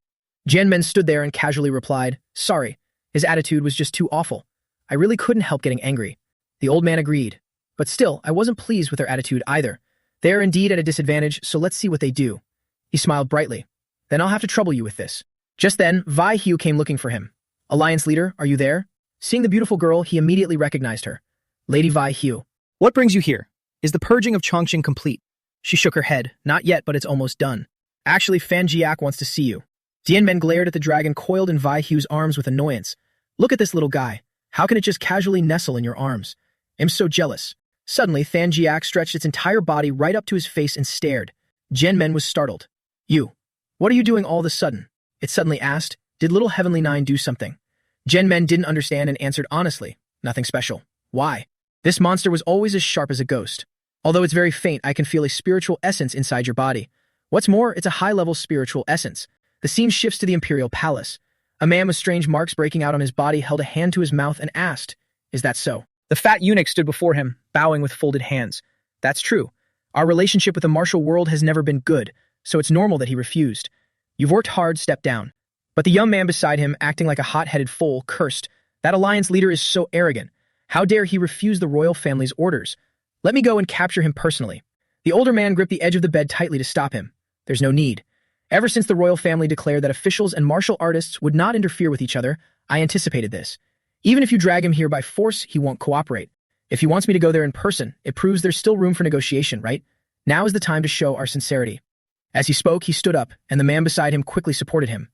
Jianmen stood there and casually replied, sorry. His attitude was just too awful. I really couldn't help getting angry. The old man agreed. But still, I wasn't pleased with their attitude either. They are indeed at a disadvantage, so let's see what they do. He smiled brightly. Then I'll have to trouble you with this. Just then, Vi Hu came looking for him. Alliance leader, are you there? Seeing the beautiful girl, he immediately recognized her. Lady Vi Hu. What brings you here? Is the purging of Chongqing complete? She shook her head. Not yet, but it's almost done. Actually, Fan Jiak wants to see you. Dianmen glared at the dragon coiled in Vi Hu's arms with annoyance. Look at this little guy. How can it just casually nestle in your arms? I'm so jealous. Suddenly, Fan Jiak stretched its entire body right up to his face and stared. Jianmen was startled. You. What are you doing all of a sudden? It suddenly asked. Did little Heavenly Nine do something? Jianmen didn't understand and answered honestly. Nothing special. Why? This monster was always as sharp as a ghost. Although it's very faint, I can feel a spiritual essence inside your body. What's more, it's a high-level spiritual essence. The scene shifts to the Imperial Palace. A man with strange marks breaking out on his body held a hand to his mouth and asked, is that so? The fat eunuch stood before him, bowing with folded hands. That's true. Our relationship with the martial world has never been good, so it's normal that he refused. You've worked hard, step down. But the young man beside him, acting like a hot-headed fool, cursed. That alliance leader is so arrogant. How dare he refuse the royal family's orders? Let me go and capture him personally. The older man gripped the edge of the bed tightly to stop him. There's no need. Ever since the royal family declared that officials and martial artists would not interfere with each other, I anticipated this. Even if you drag him here by force, he won't cooperate. If he wants me to go there in person, it proves there's still room for negotiation, right? Now is the time to show our sincerity. As he spoke, he stood up, and the man beside him quickly supported him.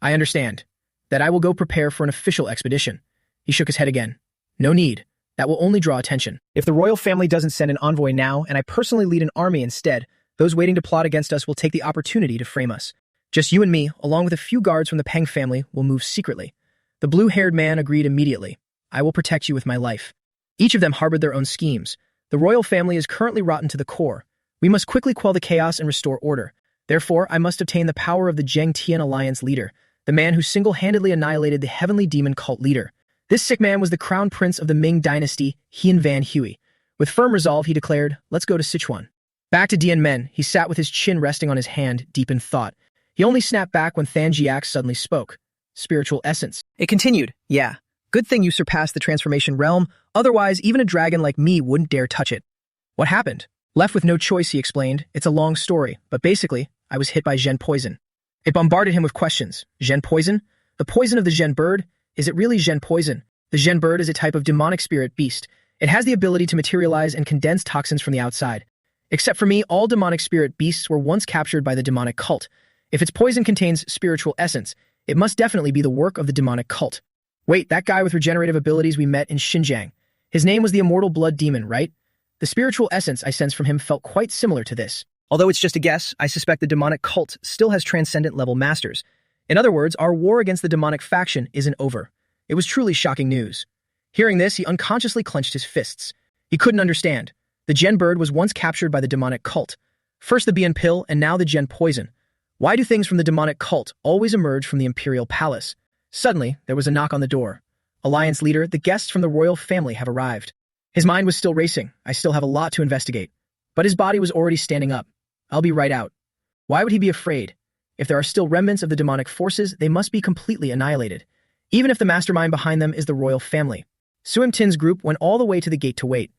I understand. That I will go prepare for an official expedition. He shook his head again. No need. That will only draw attention. If the royal family doesn't send an envoy now, and I personally lead an army instead, those waiting to plot against us will take the opportunity to frame us. Just you and me, along with a few guards from the Peng family, will move secretly. The blue-haired man agreed immediately. I will protect you with my life. Each of them harbored their own schemes. The royal family is currently rotten to the core. We must quickly quell the chaos and restore order. Therefore, I must obtain the power of the Zheng Tian alliance leader, the man who single-handedly annihilated the heavenly demon cult leader. This sick man was the crown prince of the Ming dynasty, Hien Van Hui. With firm resolve, he declared, let's go to Sichuan. Back to Dianmen, he sat with his chin resting on his hand, deep in thought. He only snapped back when Fan Jiak suddenly spoke. Spiritual essence. It continued. Yeah. Good thing you surpassed the transformation realm, otherwise even a dragon like me wouldn't dare touch it. What happened? Left with no choice, he explained. It's a long story, but basically, I was hit by Zhen poison. It bombarded him with questions. Zhen poison? The poison of the Zhen bird? Is it really Zhen poison? The Zhen bird is a type of demonic spirit beast. It has the ability to materialize and condense toxins from the outside. Except for me, all demonic spirit beasts were once captured by the demonic cult. If its poison contains spiritual essence, it must definitely be the work of the demonic cult. Wait, that guy with regenerative abilities we met in Xinjiang. His name was the Immortal Blood Demon, right? The spiritual essence I sensed from him felt quite similar to this. Although it's just a guess, I suspect the demonic cult still has transcendent-level masters. In other words, our war against the demonic faction isn't over. It was truly shocking news. Hearing this, he unconsciously clenched his fists. He couldn't understand. The Zhen bird was once captured by the demonic cult. First the Bian pill, and now the Zhen poison. Why do things from the demonic cult always emerge from the Imperial Palace? Suddenly, there was a knock on the door. Alliance leader, the guests from the royal family have arrived. His mind was still racing. I still have a lot to investigate. But his body was already standing up. I'll be right out. Why would he be afraid? If there are still remnants of the demonic forces, they must be completely annihilated. Even if the mastermind behind them is the royal family. Suim Tin's group went all the way to the gate to wait.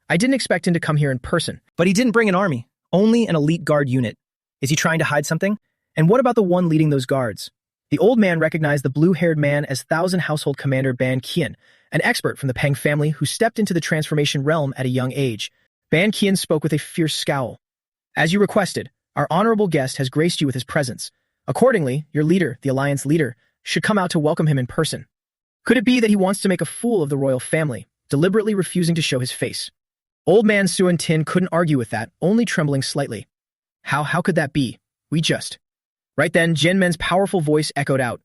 I didn't expect him to come here in person. But he didn't bring an army, only an elite guard unit. Is he trying to hide something? And what about the one leading those guards? The old man recognized the blue-haired man as Thousand Household Commander Ban Qian, an expert from the Peng family who stepped into the transformation realm at a young age. Ban Qian spoke with a fierce scowl. As you requested, our honorable guest has graced you with his presence. Accordingly, your leader, the alliance leader, should come out to welcome him in person. Could it be that he wants to make a fool of the royal family, deliberately refusing to show his face? Old man Suan Tin couldn't argue with that, only trembling slightly. How could that be? We just... Right then, Jin Men's powerful voice echoed out.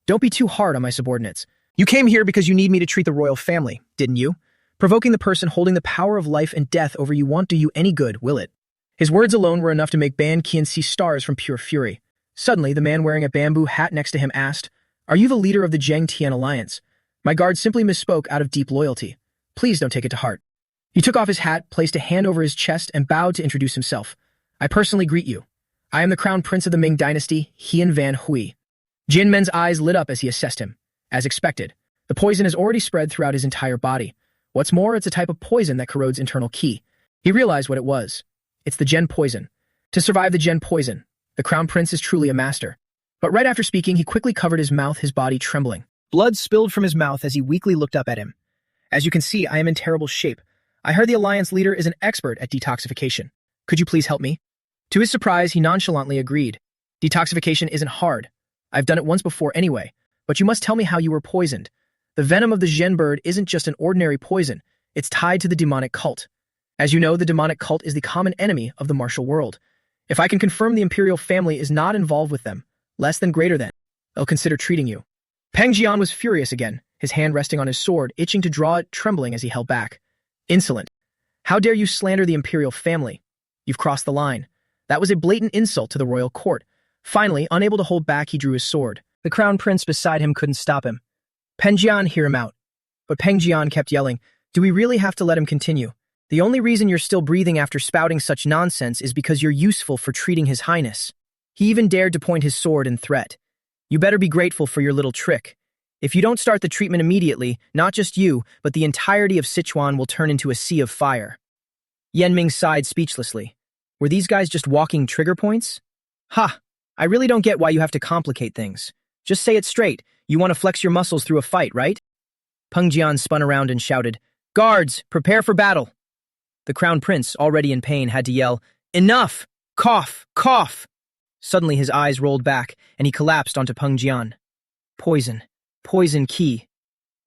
Don't be too hard on my subordinates. You came here because you need me to treat the royal family, didn't you? Provoking the person holding the power of life and death over you won't do you any good, will it? His words alone were enough to make Ban Qian see stars from pure fury. Suddenly, the man wearing a bamboo hat next to him asked, Are you the leader of the Zheng Tian alliance? My guard simply misspoke out of deep loyalty. Please don't take it to heart. He took off his hat, placed a hand over his chest, and bowed to introduce himself. I personally greet you. I am the crown prince of the Ming dynasty, Hian Van Hui. Jin Men's eyes lit up as he assessed him. As expected, the poison has already spread throughout his entire body. What's more, it's a type of poison that corrodes internal qi. He realized what it was. It's the Gen poison. To survive the Gen poison, the crown prince is truly a master. But right after speaking, he quickly covered his mouth, his body trembling. Blood spilled from his mouth as he weakly looked up at him. As you can see, I am in terrible shape. I heard the alliance leader is an expert at detoxification. Could you please help me? To his surprise, he nonchalantly agreed. Detoxification isn't hard. I've done it once before anyway, but you must tell me how you were poisoned. The venom of the Zhen bird isn't just an ordinary poison, it's tied to the demonic cult. As you know, the demonic cult is the common enemy of the martial world. If I can confirm the imperial family is not involved with them, less than greater than, they'll consider treating you. Peng Jian was furious again, his hand resting on his sword, itching to draw it, trembling as he held back. Insolent. How dare you slander the imperial family? You've crossed the line. That was a blatant insult to the royal court. Finally, unable to hold back, he drew his sword. The crown prince beside him couldn't stop him. Peng Jian, hear him out. But Peng Jian kept yelling, Do we really have to let him continue? The only reason you're still breathing after spouting such nonsense is because you're useful for treating his highness. He even dared to point his sword in threat. You better be grateful for your little trick. If you don't start the treatment immediately, not just you, but the entirety of Sichuan will turn into a sea of fire. Yanming sighed speechlessly. Were these guys just walking trigger points? Ha! I really don't get why you have to complicate things. Just say it straight. You want to flex your muscles through a fight, right? Peng Jian spun around and shouted, Guards, prepare for battle! The crown prince, already in pain, had to yell, Enough! Cough! Cough! Suddenly his eyes rolled back, and he collapsed onto Peng Jian. Poison. Poison key.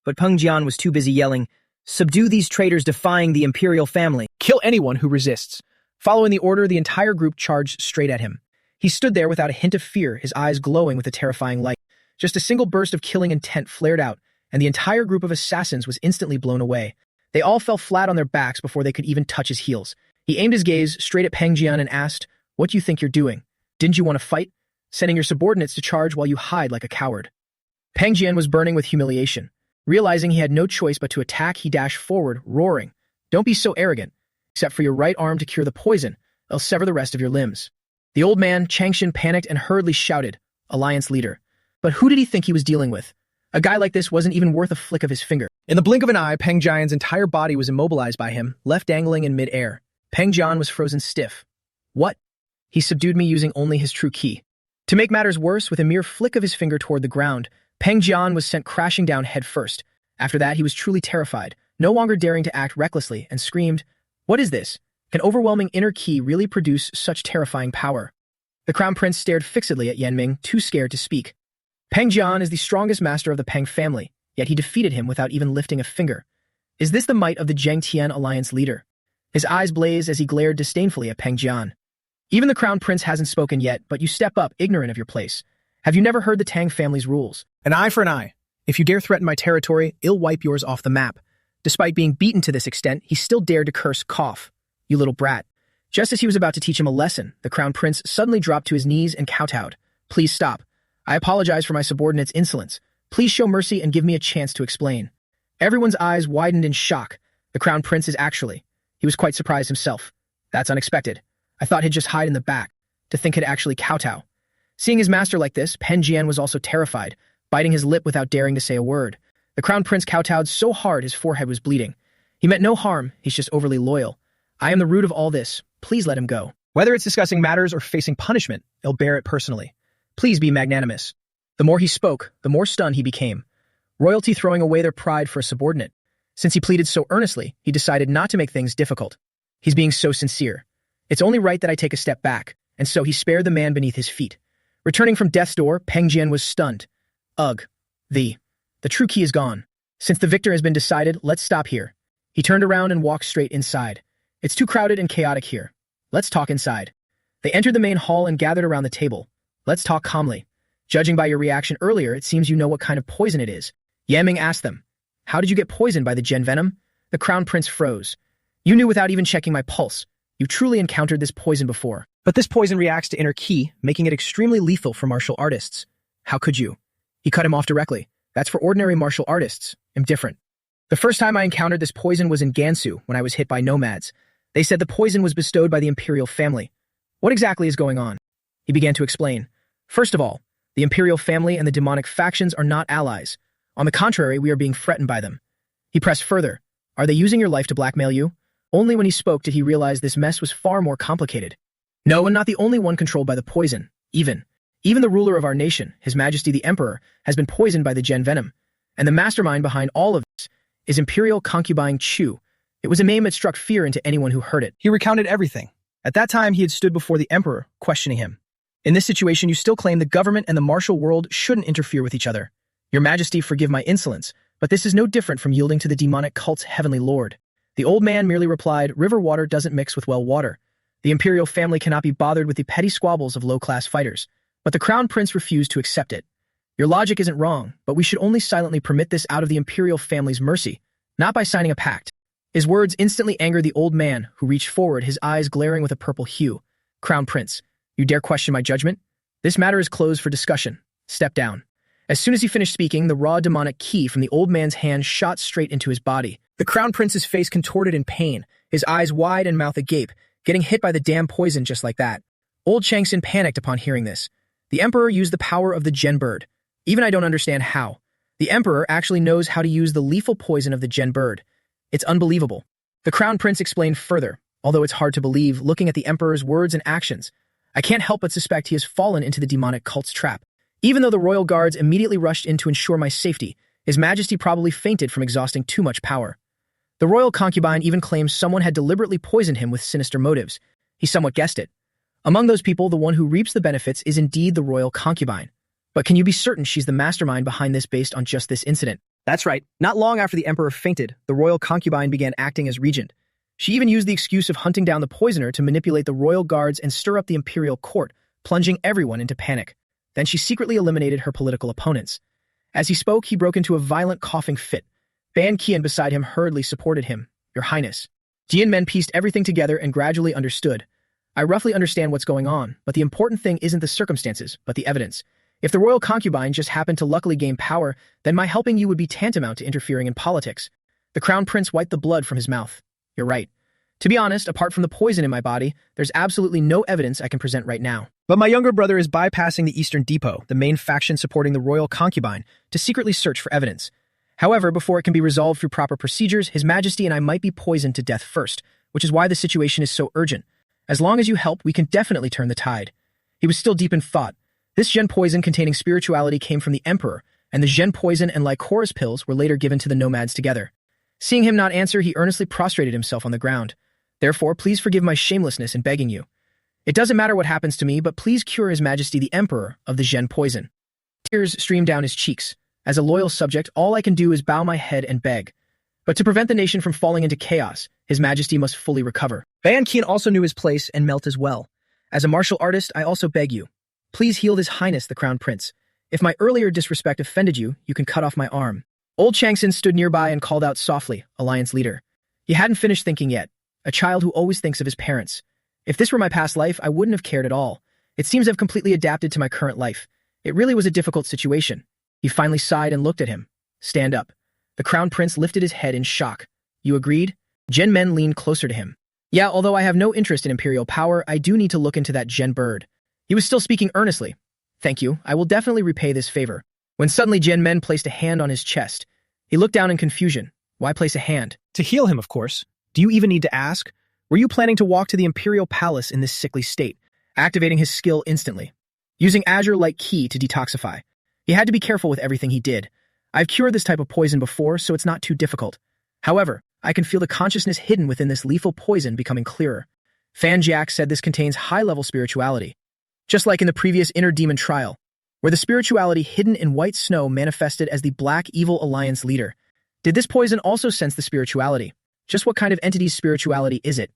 But Peng Jian was too busy yelling, Subdue these traitors defying the imperial family. Kill anyone who resists. Following the order, the entire group charged straight at him. He stood there without a hint of fear, his eyes glowing with a terrifying light. Just a single burst of killing intent flared out, and the entire group of assassins was instantly blown away. They all fell flat on their backs before they could even touch his heels. He aimed his gaze straight at Peng Jian and asked, What do you think you're doing? Didn't you want to fight? Sending your subordinates to charge while you hide like a coward. Peng Jian was burning with humiliation. Realizing he had no choice but to attack, he dashed forward, roaring, Don't be so arrogant. Except for your right arm to cure the poison, I'll sever the rest of your limbs. The old man, Changshin, panicked and hurriedly shouted, Alliance leader. But who did he think he was dealing with? A guy like this wasn't even worth a flick of his finger. In the blink of an eye, Peng Jian's entire body was immobilized by him, left dangling in mid-air. Peng Jian was frozen stiff. What? He subdued me using only his true ki. To make matters worse, with a mere flick of his finger toward the ground, Peng Jian was sent crashing down head first. After that, he was truly terrified, no longer daring to act recklessly, and screamed, What is this? Can overwhelming inner ki really produce such terrifying power? The crown prince stared fixedly at Yanming, too scared to speak. Peng Jian is the strongest master of the Peng family, yet he defeated him without even lifting a finger. Is this the might of the Zheng Tian alliance leader? His eyes blazed as he glared disdainfully at Peng Jian. Even the crown prince hasn't spoken yet, but you step up, ignorant of your place. Have you never heard the Tang family's rules? An eye for an eye. If you dare threaten my territory, I'll wipe yours off the map. Despite being beaten to this extent, he still dared to curse cough. You little brat. Just as he was about to teach him a lesson, the crown prince suddenly dropped to his knees and kowtowed. Please stop. I apologize for my subordinate's insolence. Please show mercy and give me a chance to explain. Everyone's eyes widened in shock. The crown prince is actually. He was quite surprised himself. That's unexpected. I thought he'd just hide in the back. To think he'd actually kowtow. Seeing his master like this, Peng Jian was also terrified, biting his lip without daring to say a word. The crown prince kowtowed so hard his forehead was bleeding. He meant no harm, he's just overly loyal. I am the root of all this. Please let him go. Whether it's discussing matters or facing punishment, he'll bear it personally. Please be magnanimous. The more he spoke, the more stunned he became. Royalty throwing away their pride for a subordinate. Since he pleaded so earnestly, he decided not to make things difficult. He's being so sincere. It's only right that I take a step back, and so he spared the man beneath his feet. Returning from death's door, Peng Jian was stunned. Ugh. The true key is gone. Since the victor has been decided, let's stop here. He turned around and walked straight inside. It's too crowded and chaotic here. Let's talk inside. They entered the main hall and gathered around the table. Let's talk calmly. Judging by your reaction earlier, it seems you know what kind of poison it is. Yaming asked them. How did you get poisoned by the gen venom? The crown prince froze. You knew without even checking my pulse. You truly encountered this poison before. But this poison reacts to inner ki, making it extremely lethal for martial artists. How could you? He cut him off directly. That's for ordinary martial artists. I'm different. The first time I encountered this poison was in Gansu when I was hit by nomads. They said the poison was bestowed by the imperial family. What exactly is going on? He began to explain. First of all, the imperial family and the demonic factions are not allies. On the contrary, we are being threatened by them. He pressed further. Are they using your life to blackmail you? Only when he spoke did he realize this mess was far more complicated. No, and not the only one controlled by the poison. Even the ruler of our nation, His Majesty the Emperor, has been poisoned by the gen venom. And the mastermind behind all of this is Imperial Concubine Chu. It was a name that struck fear into anyone who heard it. He recounted everything. At that time, he had stood before the emperor, questioning him. In this situation, you still claim the government and the martial world shouldn't interfere with each other. Your Majesty, forgive my insolence, but this is no different from yielding to the demonic cult's heavenly lord. The old man merely replied, river water doesn't mix with well water. The imperial family cannot be bothered with the petty squabbles of low-class fighters. But the crown prince refused to accept it. Your logic isn't wrong, but we should only silently permit this out of the imperial family's mercy, not by signing a pact. His words instantly angered the old man, who reached forward, his eyes glaring with a purple hue. Crown Prince, you dare question my judgment? This matter is closed for discussion. Step down. As soon as he finished speaking, the raw demonic ki from the old man's hand shot straight into his body. The crown prince's face contorted in pain, his eyes wide and mouth agape, getting hit by the damn poison just like that. Old Changsun panicked upon hearing this. The emperor used the power of the gen bird. Even I don't understand how. The emperor actually knows how to use the lethal poison of the gen bird. It's unbelievable. The crown prince explained further, although it's hard to believe looking at the emperor's words and actions. I can't help but suspect he has fallen into the demonic cult's trap. Even though the royal guards immediately rushed in to ensure my safety, His Majesty probably fainted from exhausting too much power. The royal concubine even claims someone had deliberately poisoned him with sinister motives. He somewhat guessed it. Among those people, the one who reaps the benefits is indeed the royal concubine. But can you be certain she's the mastermind behind this based on just this incident? That's right. Not long after the emperor fainted, the royal concubine began acting as regent. She even used the excuse of hunting down the poisoner to manipulate the royal guards and stir up the imperial court, plunging everyone into panic. Then she secretly eliminated her political opponents. As he spoke, he broke into a violent coughing fit. Ban Qian beside him hurriedly supported him. Your Highness. Jian Men pieced everything together and gradually understood. I roughly understand what's going on, but the important thing isn't the circumstances, but the evidence. If the royal concubine just happened to luckily gain power, then my helping you would be tantamount to interfering in politics. The crown prince wiped the blood from his mouth. You're right. To be honest, apart from the poison in my body, there's absolutely no evidence I can present right now. But my younger brother is bypassing the Eastern Depot, the main faction supporting the royal concubine, to secretly search for evidence. However, before it can be resolved through proper procedures, His Majesty and I might be poisoned to death first, which is why the situation is so urgent. As long as you help, we can definitely turn the tide. He was still deep in thought. This gen poison containing spirituality came from the emperor, and the gen poison and lycoris pills were later given to the nomads together. Seeing him not answer, he earnestly prostrated himself on the ground. Therefore, please forgive my shamelessness in begging you. It doesn't matter what happens to me, but please cure His Majesty the Emperor of the gen poison. Tears streamed down his cheeks. As a loyal subject, all I can do is bow my head and beg. But to prevent the nation from falling into chaos, His Majesty must fully recover. Ban Qian also knew his place and melt as well. As a martial artist, I also beg you. Please heal His Highness the Crown Prince. If my earlier disrespect offended you, you can cut off my arm. Old Changsun stood nearby and called out softly, Alliance leader. He hadn't finished thinking yet. A child who always thinks of his parents. If this were my past life, I wouldn't have cared at all. It seems I've completely adapted to my current life. It really was a difficult situation. He finally sighed and looked at him. Stand up. The Crown Prince lifted his head in shock. You agreed? Gen Men leaned closer to him. Yeah, although I have no interest in imperial power, I do need to look into that gen bird. He was still speaking earnestly. Thank you. I will definitely repay this favor. When suddenly Gen Men placed a hand on his chest. He looked down in confusion. Why place a hand? To heal him, of course. Do you even need to ask? Were you planning to walk to the imperial palace in this sickly state? Activating his skill instantly. Using azure-like ki to detoxify. He had to be careful with everything he did. I've cured this type of poison before, so it's not too difficult. However, I can feel the consciousness hidden within this lethal poison becoming clearer. Fan Jiak said this contains high-level spirituality. Just like in the previous Inner Demon trial, where the spirituality hidden in white snow manifested as the Black Evil Alliance leader. Did this poison also sense the spirituality? Just what kind of entity's spirituality is it?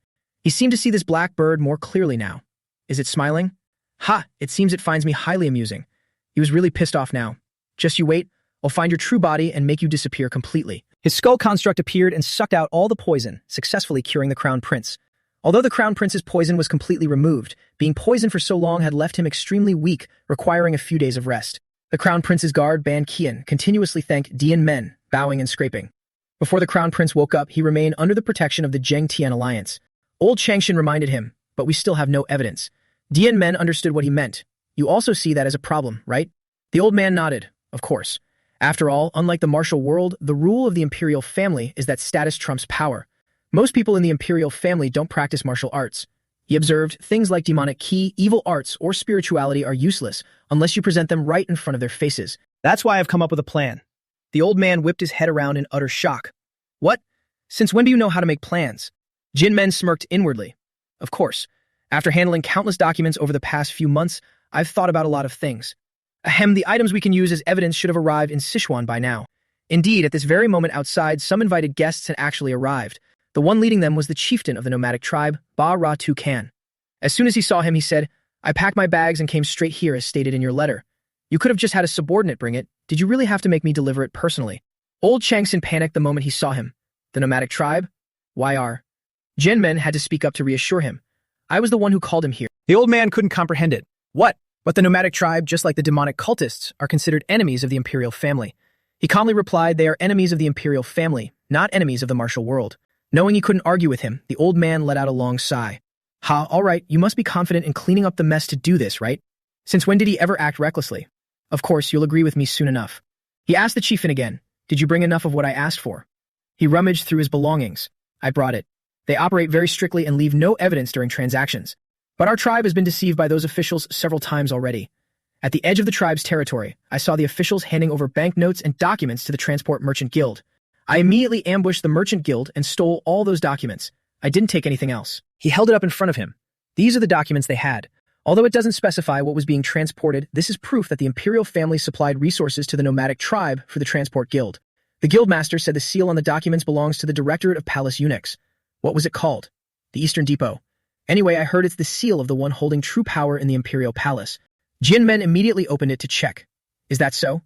He seemed to see this black bird more clearly now. Is it smiling? Ha! It seems it finds me highly amusing. He was really pissed off now. Just you wait, I'll find your true body and make you disappear completely. His skull construct appeared and sucked out all the poison, successfully curing the Crown Prince. Although the Crown Prince's poison was completely removed, being poisoned for so long had left him extremely weak, requiring a few days of rest. The Crown Prince's guard, Ban Kian, continuously thanked Dian Men, bowing and scraping. Before the Crown Prince woke up, he remained under the protection of the Zheng Tian alliance. Old Changshan reminded him, but we still have no evidence. Dian Men understood what he meant. You also see that as a problem, right? The old man nodded, of course. After all, unlike the martial world, the rule of the imperial family is that status trumps power. Most people in the imperial family don't practice martial arts. He observed, things like demonic ki, evil arts, or spirituality are useless unless you present them right in front of their faces. That's why I've come up with a plan. The old man whipped his head around in utter shock. What? Since when do you know how to make plans? Jin Men smirked inwardly. Of course. After handling countless documents over the past few months, I've thought about a lot of things. Ahem, the items we can use as evidence should have arrived in Sichuan by now. Indeed, at this very moment outside, some invited guests had actually arrived. The one leading them was the chieftain of the nomadic tribe, Ba Ra Tu Kan. As soon as he saw him, he said, I packed my bags and came straight here as stated in your letter. You could have just had a subordinate bring it. Did you really have to make me deliver it personally? Old Changson panicked the moment he saw him. The nomadic tribe? YR. Jin Men had to speak up to reassure him. I was the one who called him here. The old man couldn't comprehend it. What? But the nomadic tribe, just like the demonic cultists, are considered enemies of the imperial family. He calmly replied they are enemies of the imperial family, not enemies of the martial world. Knowing he couldn't argue with him, the old man let out a long sigh. Ha, all right, you must be confident in cleaning up the mess to do this, right? Since when did he ever act recklessly? Of course, you'll agree with me soon enough. He asked the chieftain again, did you bring enough of what I asked for? He rummaged through his belongings. I brought it. They operate very strictly and leave no evidence during transactions. But our tribe has been deceived by those officials several times already. At the edge of the tribe's territory, I saw the officials handing over banknotes and documents to the Transport Merchant Guild. I immediately ambushed the Merchant Guild and stole all those documents. I didn't take anything else. He held it up in front of him. These are the documents they had. Although it doesn't specify what was being transported, this is proof that the imperial family supplied resources to the nomadic tribe for the Transport Guild. The guildmaster said the seal on the documents belongs to the Directorate of Palace Eunuchs. What was it called? The Eastern Depot. Anyway, I heard it's the seal of the one holding true power in the Imperial Palace. Jin Men immediately opened it to check. Is that so?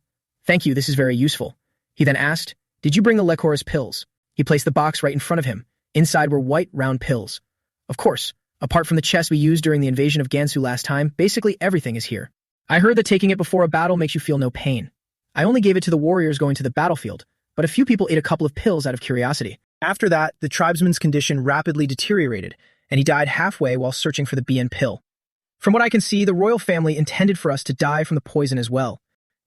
Thank you, this is very useful. He then asked, did you bring the Lecor's pills? He placed the box right in front of him. Inside were white, round pills. Of course, apart from the chest we used during the invasion of Gansu last time, basically everything is here. I heard that taking it before a battle makes you feel no pain. I only gave it to the warriors going to the battlefield, but a few people ate a couple of pills out of curiosity. After that, the tribesman's condition rapidly deteriorated, and he died halfway while searching for the BN pill. From what I can see, the royal family intended for us to die from the poison as well.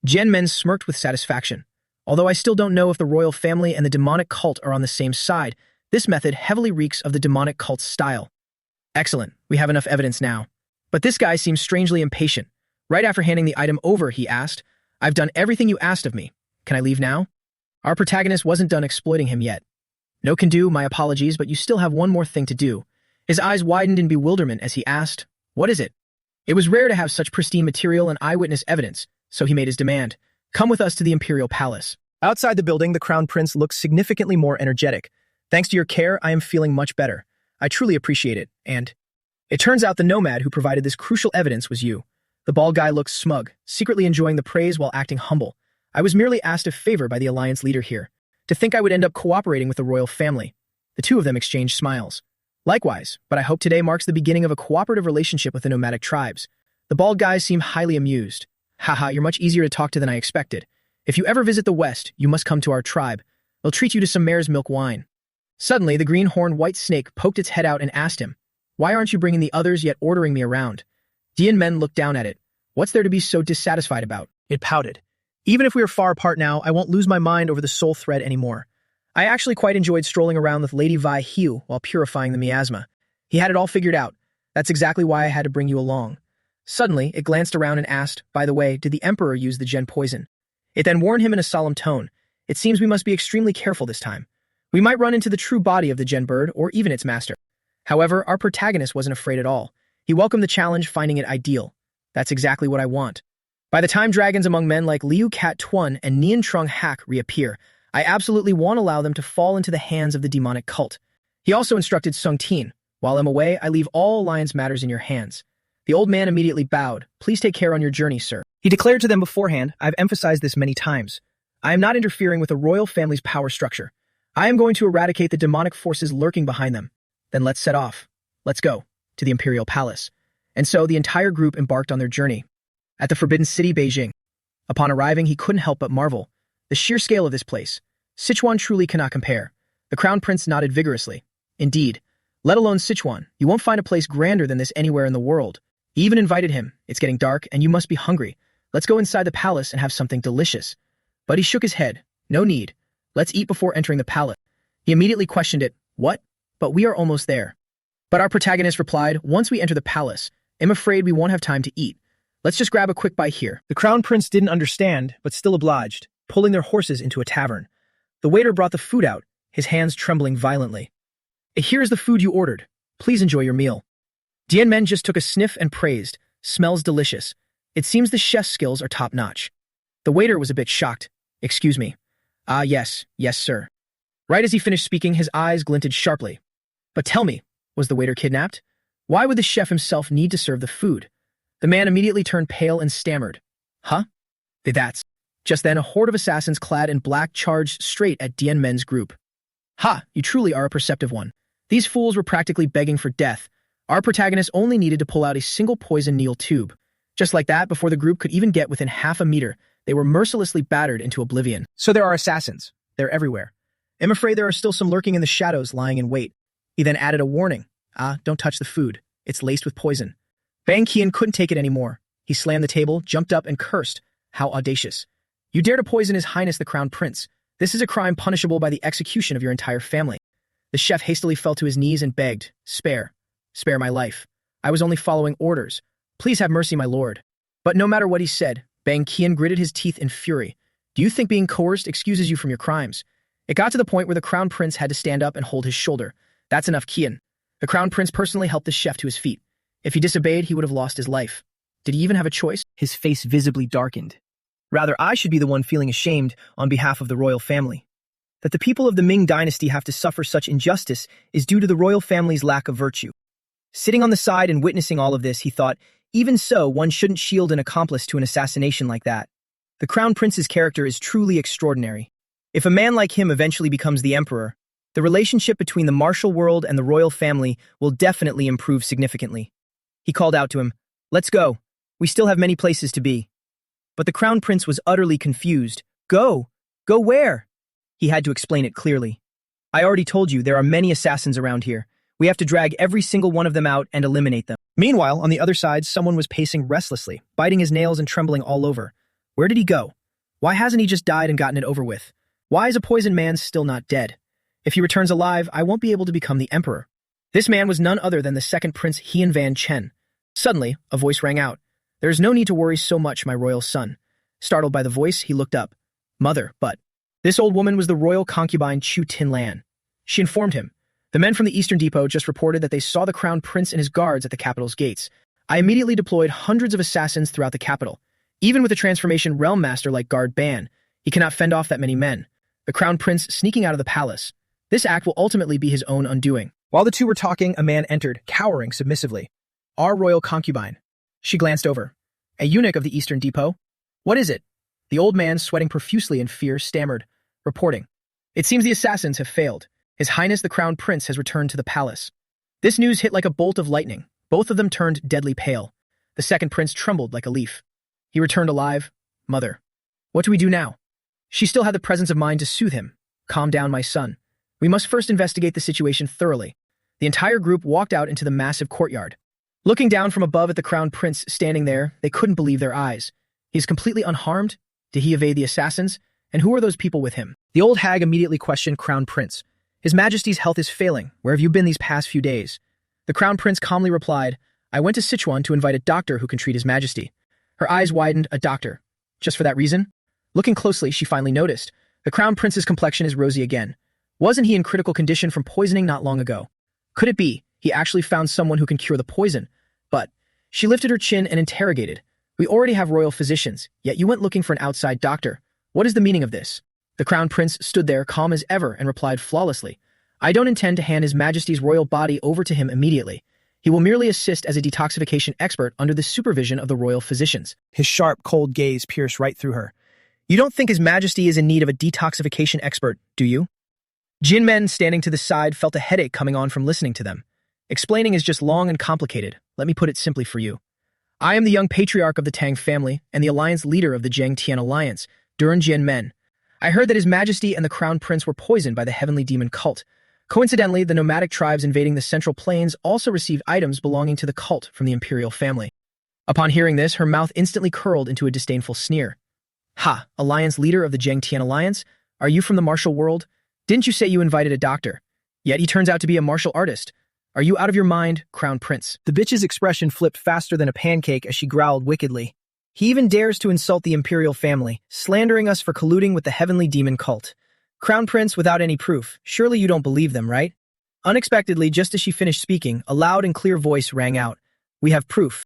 Jen Men smirked with satisfaction. Although I still don't know if the royal family and the demonic cult are on the same side, this method heavily reeks of the demonic cult's style. Excellent, we have enough evidence now. But this guy seems strangely impatient. Right after handing the item over, he asked, I've done everything you asked of me. Can I leave now? Our protagonist wasn't done exploiting him yet. No can do, my apologies, but you still have one more thing to do. His eyes widened in bewilderment as he asked, what is it? It was rare to have such pristine material and eyewitness evidence, so he made his demand. Come with us to the Imperial Palace. Outside the building, the Crown Prince looked significantly more energetic. Thanks to your care, I am feeling much better. I truly appreciate it, and... It turns out the nomad who provided this crucial evidence was you. The bald guy looked smug, secretly enjoying the praise while acting humble. I was merely asked a favor by the alliance leader here. To think I would end up cooperating with the royal family. The two of them exchanged smiles. Likewise, but I hope today marks the beginning of a cooperative relationship with the nomadic tribes. The bald guys seemed highly amused. Haha, you're much easier to talk to than I expected. If you ever visit the West, you must come to our tribe. We'll treat you to some mare's milk wine. Suddenly, the green-horned white snake poked its head out and asked him, why aren't you bringing the others yet ordering me around? Dian Men looked down at it. What's there to be so dissatisfied about? It pouted. Even if we are far apart now, I won't lose my mind over the soul thread anymore. I actually quite enjoyed strolling around with Lady Vi Hiu while purifying the miasma. He had it all figured out. That's exactly why I had to bring you along. Suddenly, it glanced around and asked, by the way, did the Emperor use the Gen poison? It then warned him in a solemn tone. It seems we must be extremely careful this time. We might run into the true body of the Gen bird or even its master. However, our protagonist wasn't afraid at all. He welcomed the challenge, finding it ideal. That's exactly what I want. By the time dragons among men like Liu Cat Tuan and Nian Trung Hak reappear, I absolutely won't allow them to fall into the hands of the demonic cult. He also instructed Sung Tin, While I'm away, I leave all alliance matters in your hands. The old man immediately bowed. Please take care on your journey, sir. He declared to them beforehand, I've emphasized this many times. I am not interfering with the royal family's power structure. I am going to eradicate the demonic forces lurking behind them. Then let's set off. Let's go to the imperial palace. And so the entire group embarked on their journey. At the Forbidden City, Beijing. Upon arriving, he couldn't help but marvel. The sheer scale of this place. Sichuan truly cannot compare. The crown prince nodded vigorously. Indeed. Let alone Sichuan, you won't find a place grander than this anywhere in the world. He even invited him. It's getting dark, and you must be hungry. Let's go inside the palace and have something delicious. But he shook his head. No need. Let's eat before entering the palace. He immediately questioned it. What? But we are almost there. But our protagonist replied, once we enter the palace, I'm afraid we won't have time to eat. Let's just grab a quick bite here. The crown prince didn't understand, but still obliged, pulling their horses into a tavern. The waiter brought the food out, his hands trembling violently. Here is the food you ordered. Please enjoy your meal. Dianmen just took a sniff and praised. Smells delicious. It seems the chef's skills are top-notch. The waiter was a bit shocked. Excuse me. Yes, sir. Right as he finished speaking, his eyes glinted sharply. But tell me, was the waiter kidnapped? Why would the chef himself need to serve the food? The man immediately turned pale and stammered. Huh? That's. Just then, a horde of assassins clad in black charged straight at Dianmen's group. Ha! You truly are a perceptive one. These fools were practically begging for death. Our protagonist only needed to pull out a single poison needle tube. Just like that, before the group could even get within half a meter, they were mercilessly battered into oblivion. So there are assassins. They're everywhere. I'm afraid there are still some lurking in the shadows lying in wait. He then added a warning. Don't touch the food. It's laced with poison. Bang Qian couldn't take it anymore. He slammed the table, jumped up, and cursed. How audacious. You dare to poison His Highness the Crown Prince. This is a crime punishable by the execution of your entire family. The chef hastily fell to his knees and begged, Spare my life. I was only following orders. Please have mercy, my lord. But no matter what he said, Bang Qian gritted his teeth in fury. Do you think being coerced excuses you from your crimes? It got to the point where the Crown Prince had to stand up and hold his shoulder. That's enough, Qian. The Crown Prince personally helped the chef to his feet. If he disobeyed, he would have lost his life. Did he even have a choice? His face visibly darkened. Rather, I should be the one feeling ashamed on behalf of the royal family. That the people of the Ming dynasty have to suffer such injustice is due to the royal family's lack of virtue. Sitting on the side and witnessing all of this, he thought, even so, one shouldn't shield an accomplice to an assassination like that. The Crown Prince's character is truly extraordinary. If a man like him eventually becomes the emperor, the relationship between the martial world and the royal family will definitely improve significantly. He called out to him, Let's go. We still have many places to be. But the Crown Prince was utterly confused. Go? Go where? He had to explain it clearly. I already told you there are many assassins around here. We have to drag every single one of them out and eliminate them. Meanwhile, on the other side, someone was pacing restlessly, biting his nails and trembling all over. Where did he go? Why hasn't he just died and gotten it over with? Why is a poisoned man still not dead? If he returns alive, I won't be able to become the emperor. This man was none other than the second Prince Hien Van Chen. Suddenly, a voice rang out. There is no need to worry so much, my royal son. Startled by the voice, he looked up. Mother, but... This old woman was the royal concubine Chu Tinlan. She informed him. The men from the Eastern Depot just reported that they saw the Crown Prince and his guards at the capital's gates. I immediately deployed hundreds of assassins throughout the capital. Even with a transformation realm master like Guard Ban, he cannot fend off that many men. The Crown Prince sneaking out of the palace. This act will ultimately be his own undoing. While the two were talking, a man entered, cowering submissively. Our royal concubine. She glanced over. A eunuch of the Eastern Depot? What is it? The old man, sweating profusely in fear, stammered, reporting. It seems the assassins have failed. His Highness the Crown Prince has returned to the palace. This news hit like a bolt of lightning. Both of them turned deadly pale. The second prince trembled like a leaf. He returned alive. Mother. What do we do now? She still had the presence of mind to soothe him. Calm down, my son. We must first investigate the situation thoroughly. The entire group walked out into the massive courtyard. Looking down from above at the Crown Prince standing there, they couldn't believe their eyes. He is completely unharmed? Did he evade the assassins? And who are those people with him? The old hag immediately questioned Crown Prince. His Majesty's health is failing. Where have you been these past few days? The Crown Prince calmly replied, I went to Sichuan to invite a doctor who can treat His Majesty. Her eyes widened. A doctor. Just for that reason? Looking closely, she finally noticed. The Crown Prince's complexion is rosy again. Wasn't he in critical condition from poisoning not long ago? Could it be he actually found someone who can cure the poison? But she lifted her chin and interrogated. We already have royal physicians, yet you went looking for an outside doctor. What is the meaning of this? The Crown Prince stood there calm as ever and replied flawlessly. I don't intend to hand His Majesty's royal body over to him immediately. He will merely assist as a detoxification expert under the supervision of the royal physicians. His sharp, cold gaze pierced right through her. You don't think His Majesty is in need of a detoxification expert, do you? Jin Men, standing to the side, felt a headache coming on from listening to them. Explaining is just long and complicated. Let me put it simply for you. I am the young patriarch of the Tang family and the alliance leader of the Zheng Tian alliance, Duran Jin Men. I heard that His Majesty and the Crown Prince were poisoned by the heavenly demon cult. Coincidentally, the nomadic tribes invading the Central Plains also received items belonging to the cult from the imperial family. Upon hearing this, her mouth instantly curled into a disdainful sneer. Ha, alliance leader of the Zheng Tian alliance? Are you from the martial world? Didn't you say you invited a doctor? Yet he turns out to be a martial artist. Are you out of your mind, Crown Prince? The bitch's expression flipped faster than a pancake as she growled wickedly. He even dares to insult the imperial family, slandering us for colluding with the heavenly demon cult. Crown Prince, without any proof, surely you don't believe them, right? Unexpectedly, just as she finished speaking, a loud and clear voice rang out. We have proof.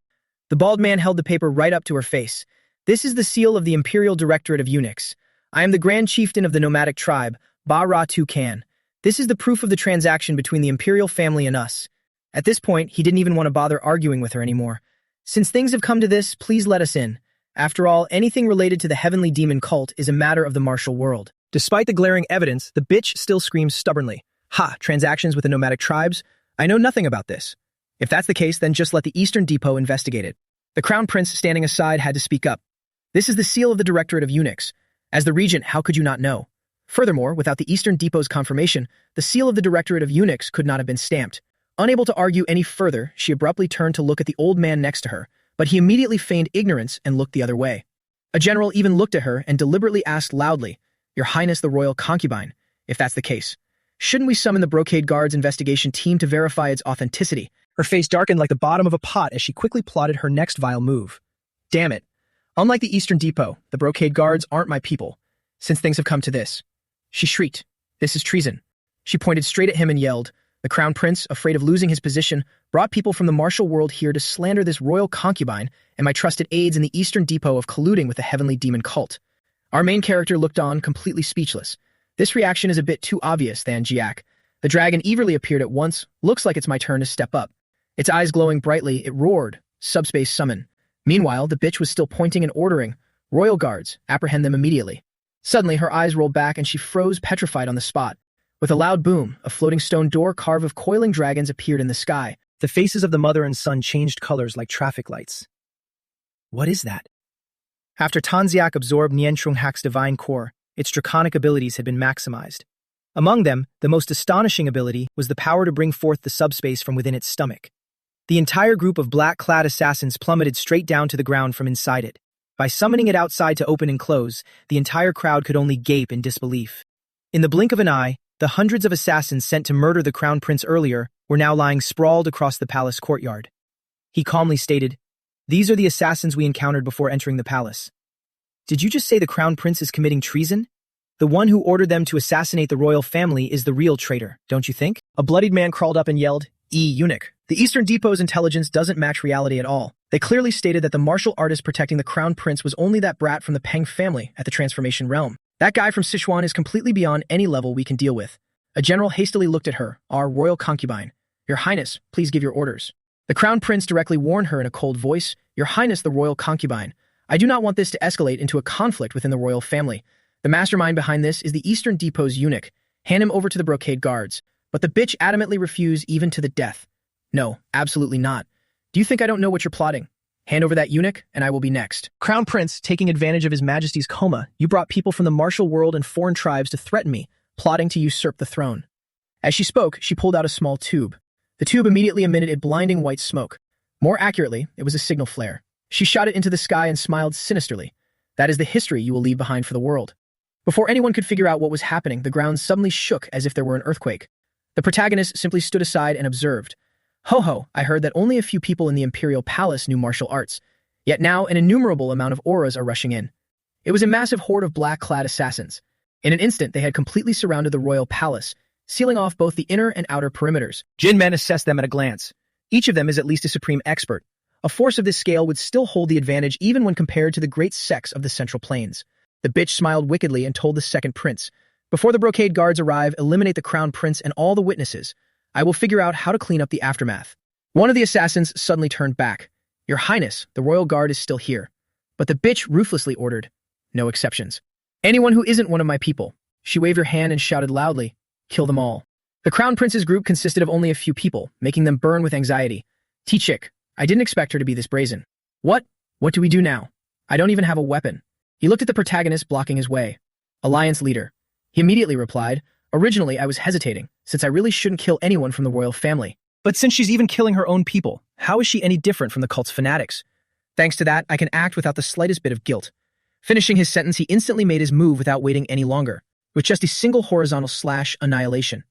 The bald man held the paper right up to her face. This is the seal of the Imperial Directorate of Eunuchs. I am the Grand Chieftain of the nomadic tribe, Ba Ra Tu Kan. This is the proof of the transaction between the imperial family and us. At this point, he didn't even want to bother arguing with her anymore. Since things have come to this, please let us in. After all, anything related to the heavenly demon cult is a matter of the martial world. Despite the glaring evidence, the bitch still screams stubbornly. Ha, transactions with the nomadic tribes? I know nothing about this. If that's the case, then just let the Eastern Depot investigate it. The Crown Prince, standing aside, had to speak up. This is the seal of the Directorate of Eunuchs. As the regent, how could you not know? Furthermore, without the Eastern Depot's confirmation, the seal of the Directorate of Eunuchs could not have been stamped. Unable to argue any further, she abruptly turned to look at the old man next to her, but he immediately feigned ignorance and looked the other way. A general even looked at her and deliberately asked loudly, Your Highness the royal concubine, if that's the case, shouldn't we summon the Brocade Guard's investigation team to verify its authenticity? Her face darkened like the bottom of a pot as she quickly plotted her next vile move. Damn it. Unlike the Eastern Depot, the Brocade Guards aren't my people, since things have come to this. She shrieked, This is treason. She pointed straight at him and yelled. The Crown Prince, afraid of losing his position, brought people from the martial world here to slander this royal concubine and my trusted aides in the Eastern Depot of colluding with the heavenly demon cult. Our main character looked on, completely speechless. This reaction is a bit too obvious, Than Jiak. The dragon eagerly appeared at once. Looks like it's my turn to step up. Its eyes glowing brightly, it roared, Subspace summon. Meanwhile, the bitch was still pointing and ordering, Royal Guards, apprehend them immediately. Suddenly, her eyes rolled back and she froze petrified on the spot. With a loud boom, a floating stone door carved of coiling dragons appeared in the sky. The faces of the mother and son changed colors like traffic lights. What is that? After Tanziak absorbed Niantrung Hak's divine core, its draconic abilities had been maximized. Among them, the most astonishing ability was the power to bring forth the subspace from within its stomach. The entire group of black-clad assassins plummeted straight down to the ground from inside it. By summoning it outside to open and close, the entire crowd could only gape in disbelief. In the blink of an eye, the hundreds of assassins sent to murder the Crown Prince earlier were now lying sprawled across the palace courtyard. He calmly stated, These are the assassins we encountered before entering the palace. Did you just say the Crown Prince is committing treason? The one who ordered them to assassinate the royal family is the real traitor, don't you think? A bloodied man crawled up and yelled, Eunuch. The Eastern Depot's intelligence doesn't match reality at all. They clearly stated that the martial artist protecting the Crown Prince was only that brat from the Peng family at the Transformation Realm. That guy from Sichuan is completely beyond any level we can deal with. A general hastily looked at her, our royal concubine. Your Highness, please give your orders. The Crown Prince directly warned her in a cold voice, Your Highness the royal concubine. I do not want this to escalate into a conflict within the royal family. The mastermind behind this is the Eastern Depot's eunuch. Hand him over to the Brocade Guards. But the bitch adamantly refused even to the death. No, absolutely not. Do you think I don't know what you're plotting? Hand over that eunuch, and I will be next. Crown Prince, taking advantage of His Majesty's coma, you brought people from the martial world and foreign tribes to threaten me, plotting to usurp the throne. As she spoke, she pulled out a small tube. The tube immediately emitted a blinding white smoke. More accurately, it was a signal flare. She shot it into the sky and smiled sinisterly. That is the history you will leave behind for the world. Before anyone could figure out what was happening, the ground suddenly shook as if there were an earthquake. The protagonist simply stood aside and observed. Ho ho, I heard that only a few people in the Imperial Palace knew martial arts. Yet now an innumerable amount of auras are rushing in. It was a massive horde of black-clad assassins. In an instant, they had completely surrounded the royal palace, sealing off both the inner and outer perimeters. Jin Men assessed them at a glance. Each of them is at least a supreme expert. A force of this scale would still hold the advantage even when compared to the great sects of the Central Plains. The bitch smiled wickedly and told the second prince, Before the brocade guards arrive, eliminate the crown prince and all the witnesses. I will figure out how to clean up the aftermath. One of the assassins suddenly turned back. Your Highness, the royal guard is still here. But the bitch ruthlessly ordered, no exceptions. Anyone who isn't one of my people. She waved her hand and shouted loudly, kill them all. The crown prince's group consisted of only a few people, making them burn with anxiety. T-Chick, I didn't expect her to be this brazen. What? What do we do now? I don't even have a weapon. He looked at the protagonist blocking his way. Alliance leader. He immediately replied, originally I was hesitating, since I really shouldn't kill anyone from the royal family. But since she's even killing her own people, how is she any different from the cult's fanatics? Thanks to that, I can act without the slightest bit of guilt. Finishing his sentence, he instantly made his move without waiting any longer, with just a single horizontal slash annihilation.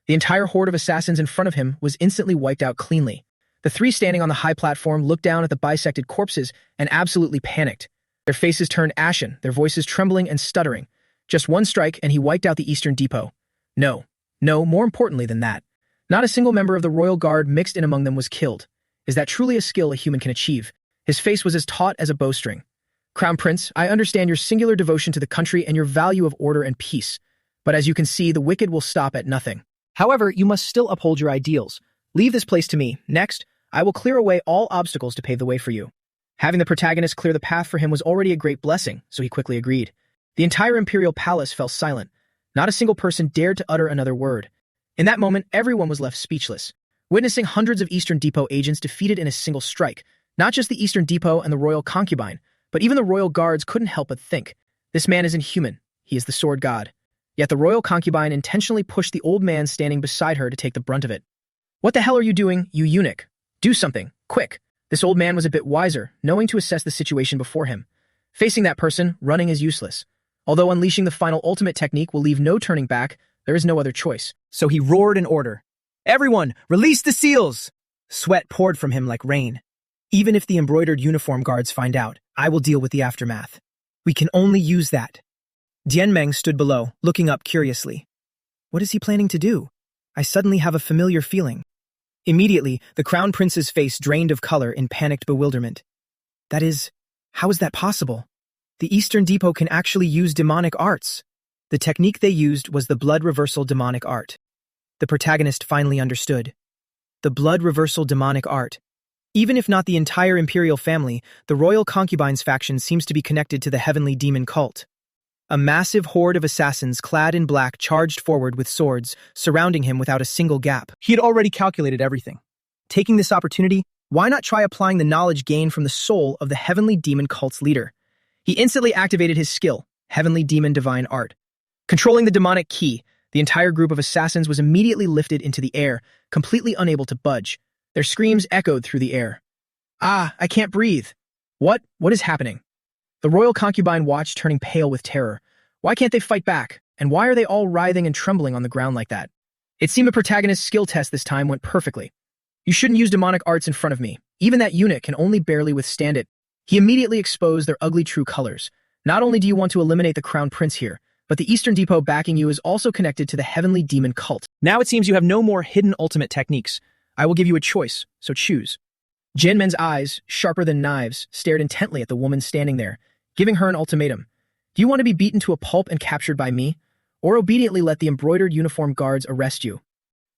The entire horde of assassins in front of him was instantly wiped out cleanly. The three standing on the high platform looked down at the bisected corpses and absolutely panicked. Their faces turned ashen, their voices trembling and stuttering. Just one strike and he wiped out the Eastern Depot. No, more importantly than that. Not a single member of the royal guard mixed in among them was killed. Is that truly a skill a human can achieve? His face was as taut as a bowstring. Crown Prince, I understand your singular devotion to the country and your value of order and peace. But as you can see, the wicked will stop at nothing. However, you must still uphold your ideals. Leave this place to me. Next, I will clear away all obstacles to pave the way for you. Having the protagonist clear the path for him was already a great blessing, so he quickly agreed. The entire imperial palace fell silent. Not a single person dared to utter another word. In that moment, everyone was left speechless, witnessing hundreds of Eastern Depot agents defeated in a single strike. Not just the Eastern Depot and the royal concubine, but even the royal guards couldn't help but think, this man is inhuman. He is the sword god. Yet the royal concubine intentionally pushed the old man standing beside her to take the brunt of it. What the hell are you doing, you eunuch? Do something, quick. This old man was a bit wiser, knowing to assess the situation before him. Facing that person, running is useless. Although unleashing the final ultimate technique will leave no turning back, there is no other choice. So he roared an order. Everyone, release the seals! Sweat poured from him like rain. Even if the embroidered uniform guards find out, I will deal with the aftermath. We can only use that. Dianmeng stood below, looking up curiously. What is he planning to do? I suddenly have a familiar feeling. Immediately, the crown prince's face drained of color in panicked bewilderment. That is, how is that possible? The Eastern Depot can actually use demonic arts. The technique they used was the blood reversal demonic art. The protagonist finally understood. The blood reversal demonic art. Even if not the entire imperial family, the royal concubines faction seems to be connected to the heavenly demon cult. A massive horde of assassins clad in black charged forward with swords, surrounding him without a single gap. He had already calculated everything. Taking this opportunity, why not try applying the knowledge gained from the soul of the heavenly demon cult's leader? He instantly activated his skill, Heavenly Demon Divine Art. Controlling the demonic key, the entire group of assassins was immediately lifted into the air, completely unable to budge. Their screams echoed through the air. Ah, I can't breathe. What is happening? The royal concubine watched, turning pale with terror. Why can't they fight back? And why are they all writhing and trembling on the ground like that? It seemed the protagonist's skill test this time went perfectly. You shouldn't use demonic arts in front of me. Even that eunuch can only barely withstand it. He immediately exposed their ugly true colors. Not only do you want to eliminate the crown prince here, but the Eastern Depot backing you is also connected to the heavenly demon cult. Now it seems you have no more hidden ultimate techniques. I will give you a choice, so choose. Jianmen's eyes, sharper than knives, stared intently at the woman standing there, giving her an ultimatum. Do you want to be beaten to a pulp and captured by me, or obediently let the embroidered uniform guards arrest you?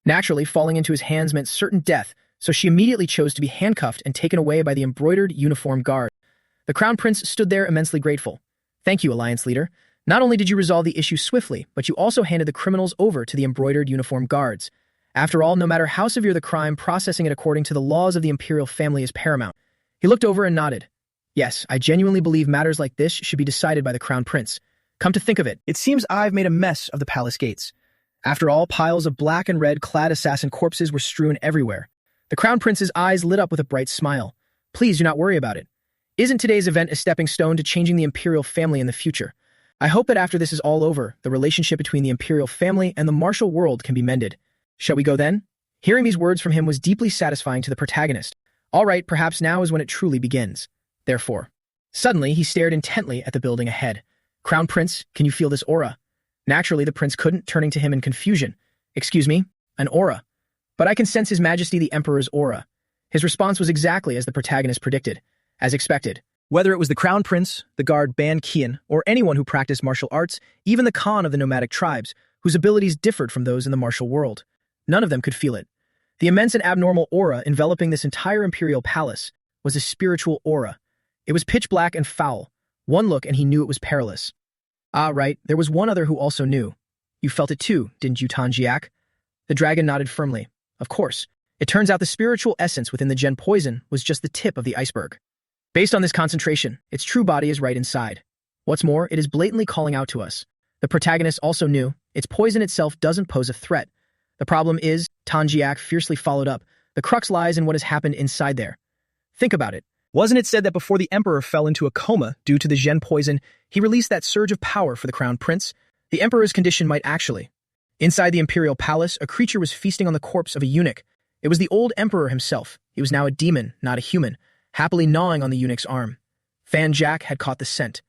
Naturally, falling into his hands meant certain death, so she immediately chose to be handcuffed and taken away by the embroidered uniform guard. The crown prince stood there immensely grateful. Thank you, Alliance leader. Not only did you resolve the issue swiftly, but you also handed the criminals over to the embroidered uniform guards. After all, no matter how severe the crime, processing it according to the laws of the imperial family is paramount. He looked over and nodded. Yes, I genuinely believe matters like this should be decided by the crown prince. Come to think of it, it seems I've made a mess of the palace gates. After all, piles of black and red clad assassin corpses were strewn everywhere. The crown prince's eyes lit up with a bright smile. Please do not worry about it. Isn't today's event a stepping stone to changing the imperial family in the future? I hope that after this is all over, the relationship between the imperial family and the martial world can be mended. Shall we go then? Hearing these words from him was deeply satisfying to the protagonist. All right, perhaps now is when it truly begins. Therefore, suddenly he stared intently at the building ahead. Crown Prince, can you feel this aura? Naturally, the prince couldn't, turning to him in confusion. Excuse me? An aura? But I can sense His Majesty the Emperor's aura. His response was exactly as the protagonist predicted. As expected, Whether it was the crown prince, the guard Ban Kian, or anyone who practiced martial arts, even the Khan of the nomadic tribes, whose abilities differed from those in the martial world, none of them could feel it. The immense and abnormal aura enveloping this entire imperial palace was a spiritual aura. It was pitch black and foul. One look and he knew it was perilous. Ah, right, there was one other who also knew. You felt it too, didn't you, Tanjiak? The dragon nodded firmly. Of course. It turns out the spiritual essence within the gen poison was just the tip of the iceberg. Based on this concentration, its true body is right inside. What's more, it is blatantly calling out to us. The protagonist also knew its poison itself doesn't pose a threat. The problem is, Tanjiak fiercely followed up, the crux lies in what has happened inside there. Think about it. Wasn't it said that before the emperor fell into a coma due to the gen poison, he released that surge of power for the crown prince? The emperor's condition might actually. Inside the imperial palace, a creature was feasting on the corpse of a eunuch. It was the old emperor himself. He was now a demon, not a human, happily gnawing on the eunuch's arm. Fan Jack had caught the scent.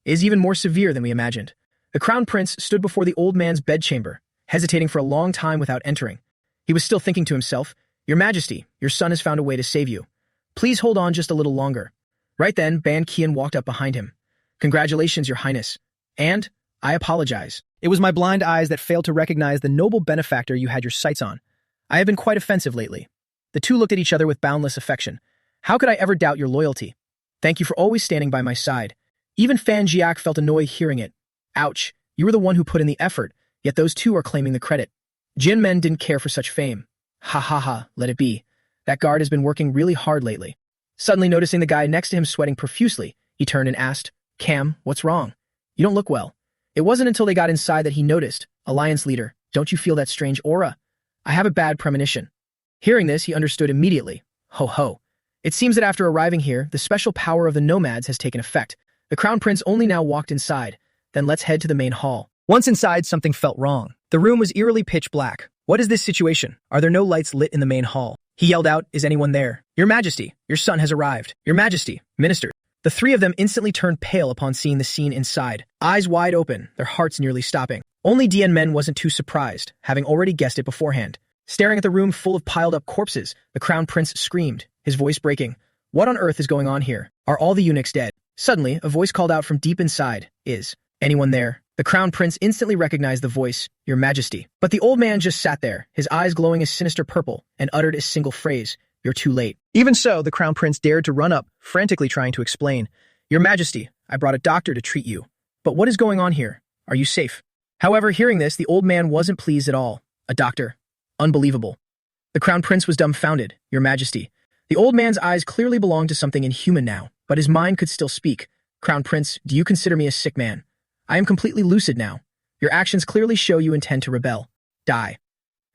It is even more severe than we imagined. The crown prince stood before the old man's bedchamber, hesitating for a long time without entering. He was still thinking to himself, "Your Majesty, your son has found a way to save you. Please hold on just a little longer." Right then, Ban Kian walked up behind him. "Congratulations, your highness. And I apologize. It was my blind eyes that failed to recognize the noble benefactor you had your sights on. I have been quite offensive lately." The two looked at each other with boundless affection. "How could I ever doubt your loyalty? Thank you for always standing by my side." Even Fan Jiak felt annoyed hearing it. Ouch, you were the one who put in the effort, yet those two are claiming the credit. Jin Men didn't care for such fame. Ha ha ha, let it be. That guard has been working really hard lately. Suddenly noticing the guy next to him sweating profusely, he turned and asked, "Cam, what's wrong? You don't look well." It wasn't until they got inside that he noticed, "Alliance leader, don't you feel that strange aura? I have a bad premonition." Hearing this, he understood immediately. Ho ho. It seems that after arriving here, the special power of the nomads has taken effect. The crown prince only now walked inside. Then let's head to the main hall. Once inside, something felt wrong. The room was eerily pitch black. What is this situation? Are there no lights lit in the main hall? He yelled out, "Is anyone there? Your Majesty, your son has arrived. Your Majesty, Minister." The three of them instantly turned pale upon seeing the scene inside. Eyes wide open, their hearts nearly stopping. Only Dien Men wasn't too surprised, having already guessed it beforehand. Staring at the room full of piled-up corpses, the crown prince screamed, his voice breaking. "What on earth is going on here? Are all the eunuchs dead?" Suddenly, a voice called out from deep inside, "Is anyone there?" The crown prince instantly recognized the voice, "Your Majesty." But the old man just sat there, his eyes glowing a sinister purple, and uttered a single phrase, "You're too late." Even so, the crown prince dared to run up, frantically trying to explain, "Your Majesty, I brought a doctor to treat you. But what is going on here? Are you safe?" However, hearing this, the old man wasn't pleased at all. A doctor. Unbelievable. The crown prince was dumbfounded, "Your Majesty." The old man's eyes clearly belonged to something inhuman now, but his mind could still speak. "Crown Prince, do you consider me a sick man? I am completely lucid now. Your actions clearly show you intend to rebel. Die."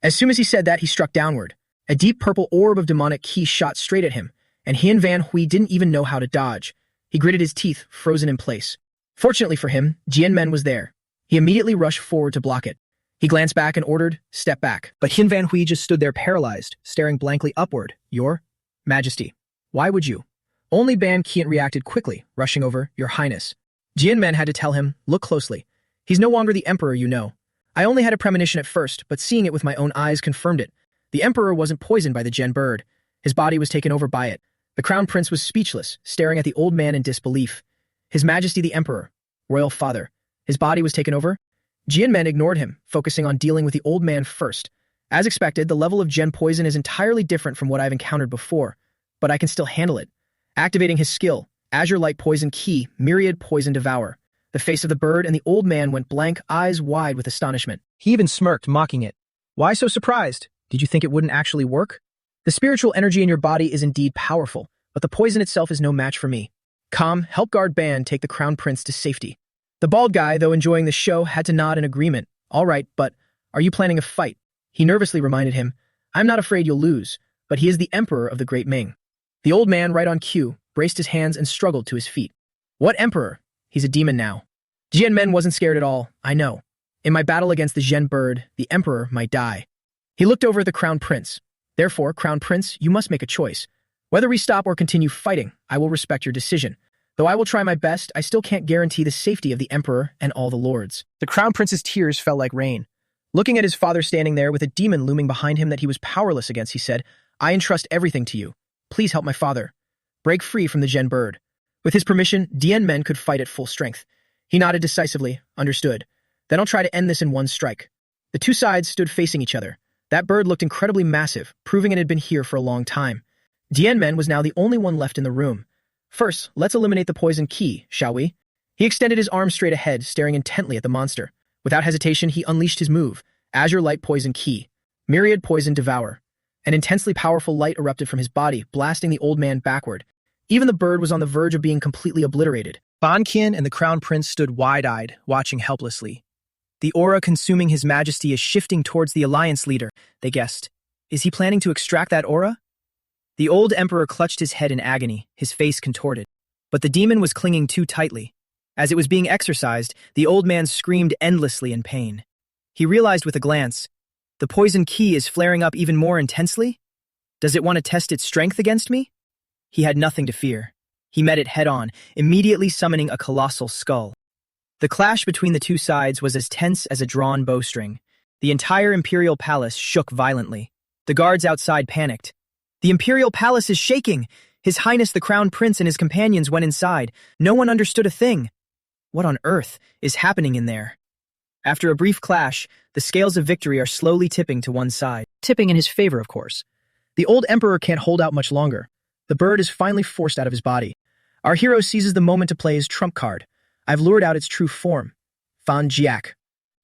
As soon as he said that, he struck downward. A deep purple orb of demonic ki shot straight at him, and Hien Van Hui didn't even know how to dodge. He gritted his teeth, frozen in place. Fortunately for him, Jian Men was there. He immediately rushed forward to block it. He glanced back and ordered, "Step back." But Hien Van Hui just stood there paralyzed, staring blankly upward. "Your Majesty, why would you?" Only Ban Kian reacted quickly, rushing over, "Your Highness." Jian Men had to tell him, "Look closely. He's no longer the emperor you know. I only had a premonition at first, but seeing it with my own eyes confirmed it. The emperor wasn't poisoned by the gen bird. His body was taken over by it." The crown prince was speechless, staring at the old man in disbelief. His Majesty the Emperor, Royal Father, his body was taken over? Jian Men ignored him, focusing on dealing with the old man first. As expected, the level of gen poison is entirely different from what I've encountered before, but I can still handle it. Activating his skill, Azure Light Poison Key, Myriad Poison Devour. The face of the bird and the old man went blank, eyes wide with astonishment. He even smirked, mocking it. "Why so surprised? Did you think it wouldn't actually work? The spiritual energy in your body is indeed powerful, but the poison itself is no match for me. Come, help guard Ban take the crown prince to safety." The bald guy, though enjoying the show, had to nod in agreement. "All right, but are you planning a fight?" He nervously reminded him, "I'm not afraid you'll lose, but he is the emperor of the Great Ming." The old man, right on cue, braced his hands and struggled to his feet. "What emperor? He's a demon now." Jian Men wasn't scared at all. "I know. In my battle against the Gen bird, the emperor might die." He looked over at the crown prince. "Therefore, crown prince, you must make a choice. Whether we stop or continue fighting, I will respect your decision. Though I will try my best, I still can't guarantee the safety of the emperor and all the lords." The crown prince's tears fell like rain. Looking at his father standing there with a demon looming behind him that he was powerless against, he said, "I entrust everything to you. Please help my father. Break free from the Gen bird." With his permission, Dien Men could fight at full strength. He nodded decisively, understood. Then I'll try to end this in one strike. The two sides stood facing each other. That bird looked incredibly massive, proving it had been here for a long time. Dien Men was now the only one left in the room. First, let's eliminate the poison key, shall we? He extended his arm straight ahead, staring intently at the monster. Without hesitation, he unleashed his move, Azure Light Poison Key. Myriad Poison Devour. An intensely powerful light erupted from his body, blasting the old man backward. Even the bird was on the verge of being completely obliterated. Ban Qian and the Crown Prince stood wide-eyed, watching helplessly. The aura consuming His Majesty is shifting towards the Alliance leader, they guessed. Is he planning to extract that aura? The old Emperor clutched his head in agony, his face contorted. But the demon was clinging too tightly. As it was being exorcised, the old man screamed endlessly in pain. He realized with a glance, the poison key is flaring up even more intensely? Does it want to test its strength against me? He had nothing to fear. He met it head-on, immediately summoning a colossal skull. The clash between the two sides was as tense as a drawn bowstring. The entire Imperial Palace shook violently. The guards outside panicked. The Imperial Palace is shaking! His Highness the Crown Prince and his companions went inside. No one understood a thing. What on earth is happening in there? After a brief clash, the scales of victory are slowly tipping to one side. Tipping in his favor, of course. The old emperor can't hold out much longer. The bird is finally forced out of his body. Our hero seizes the moment to play his trump card. I've lured out its true form. Fan Jiak.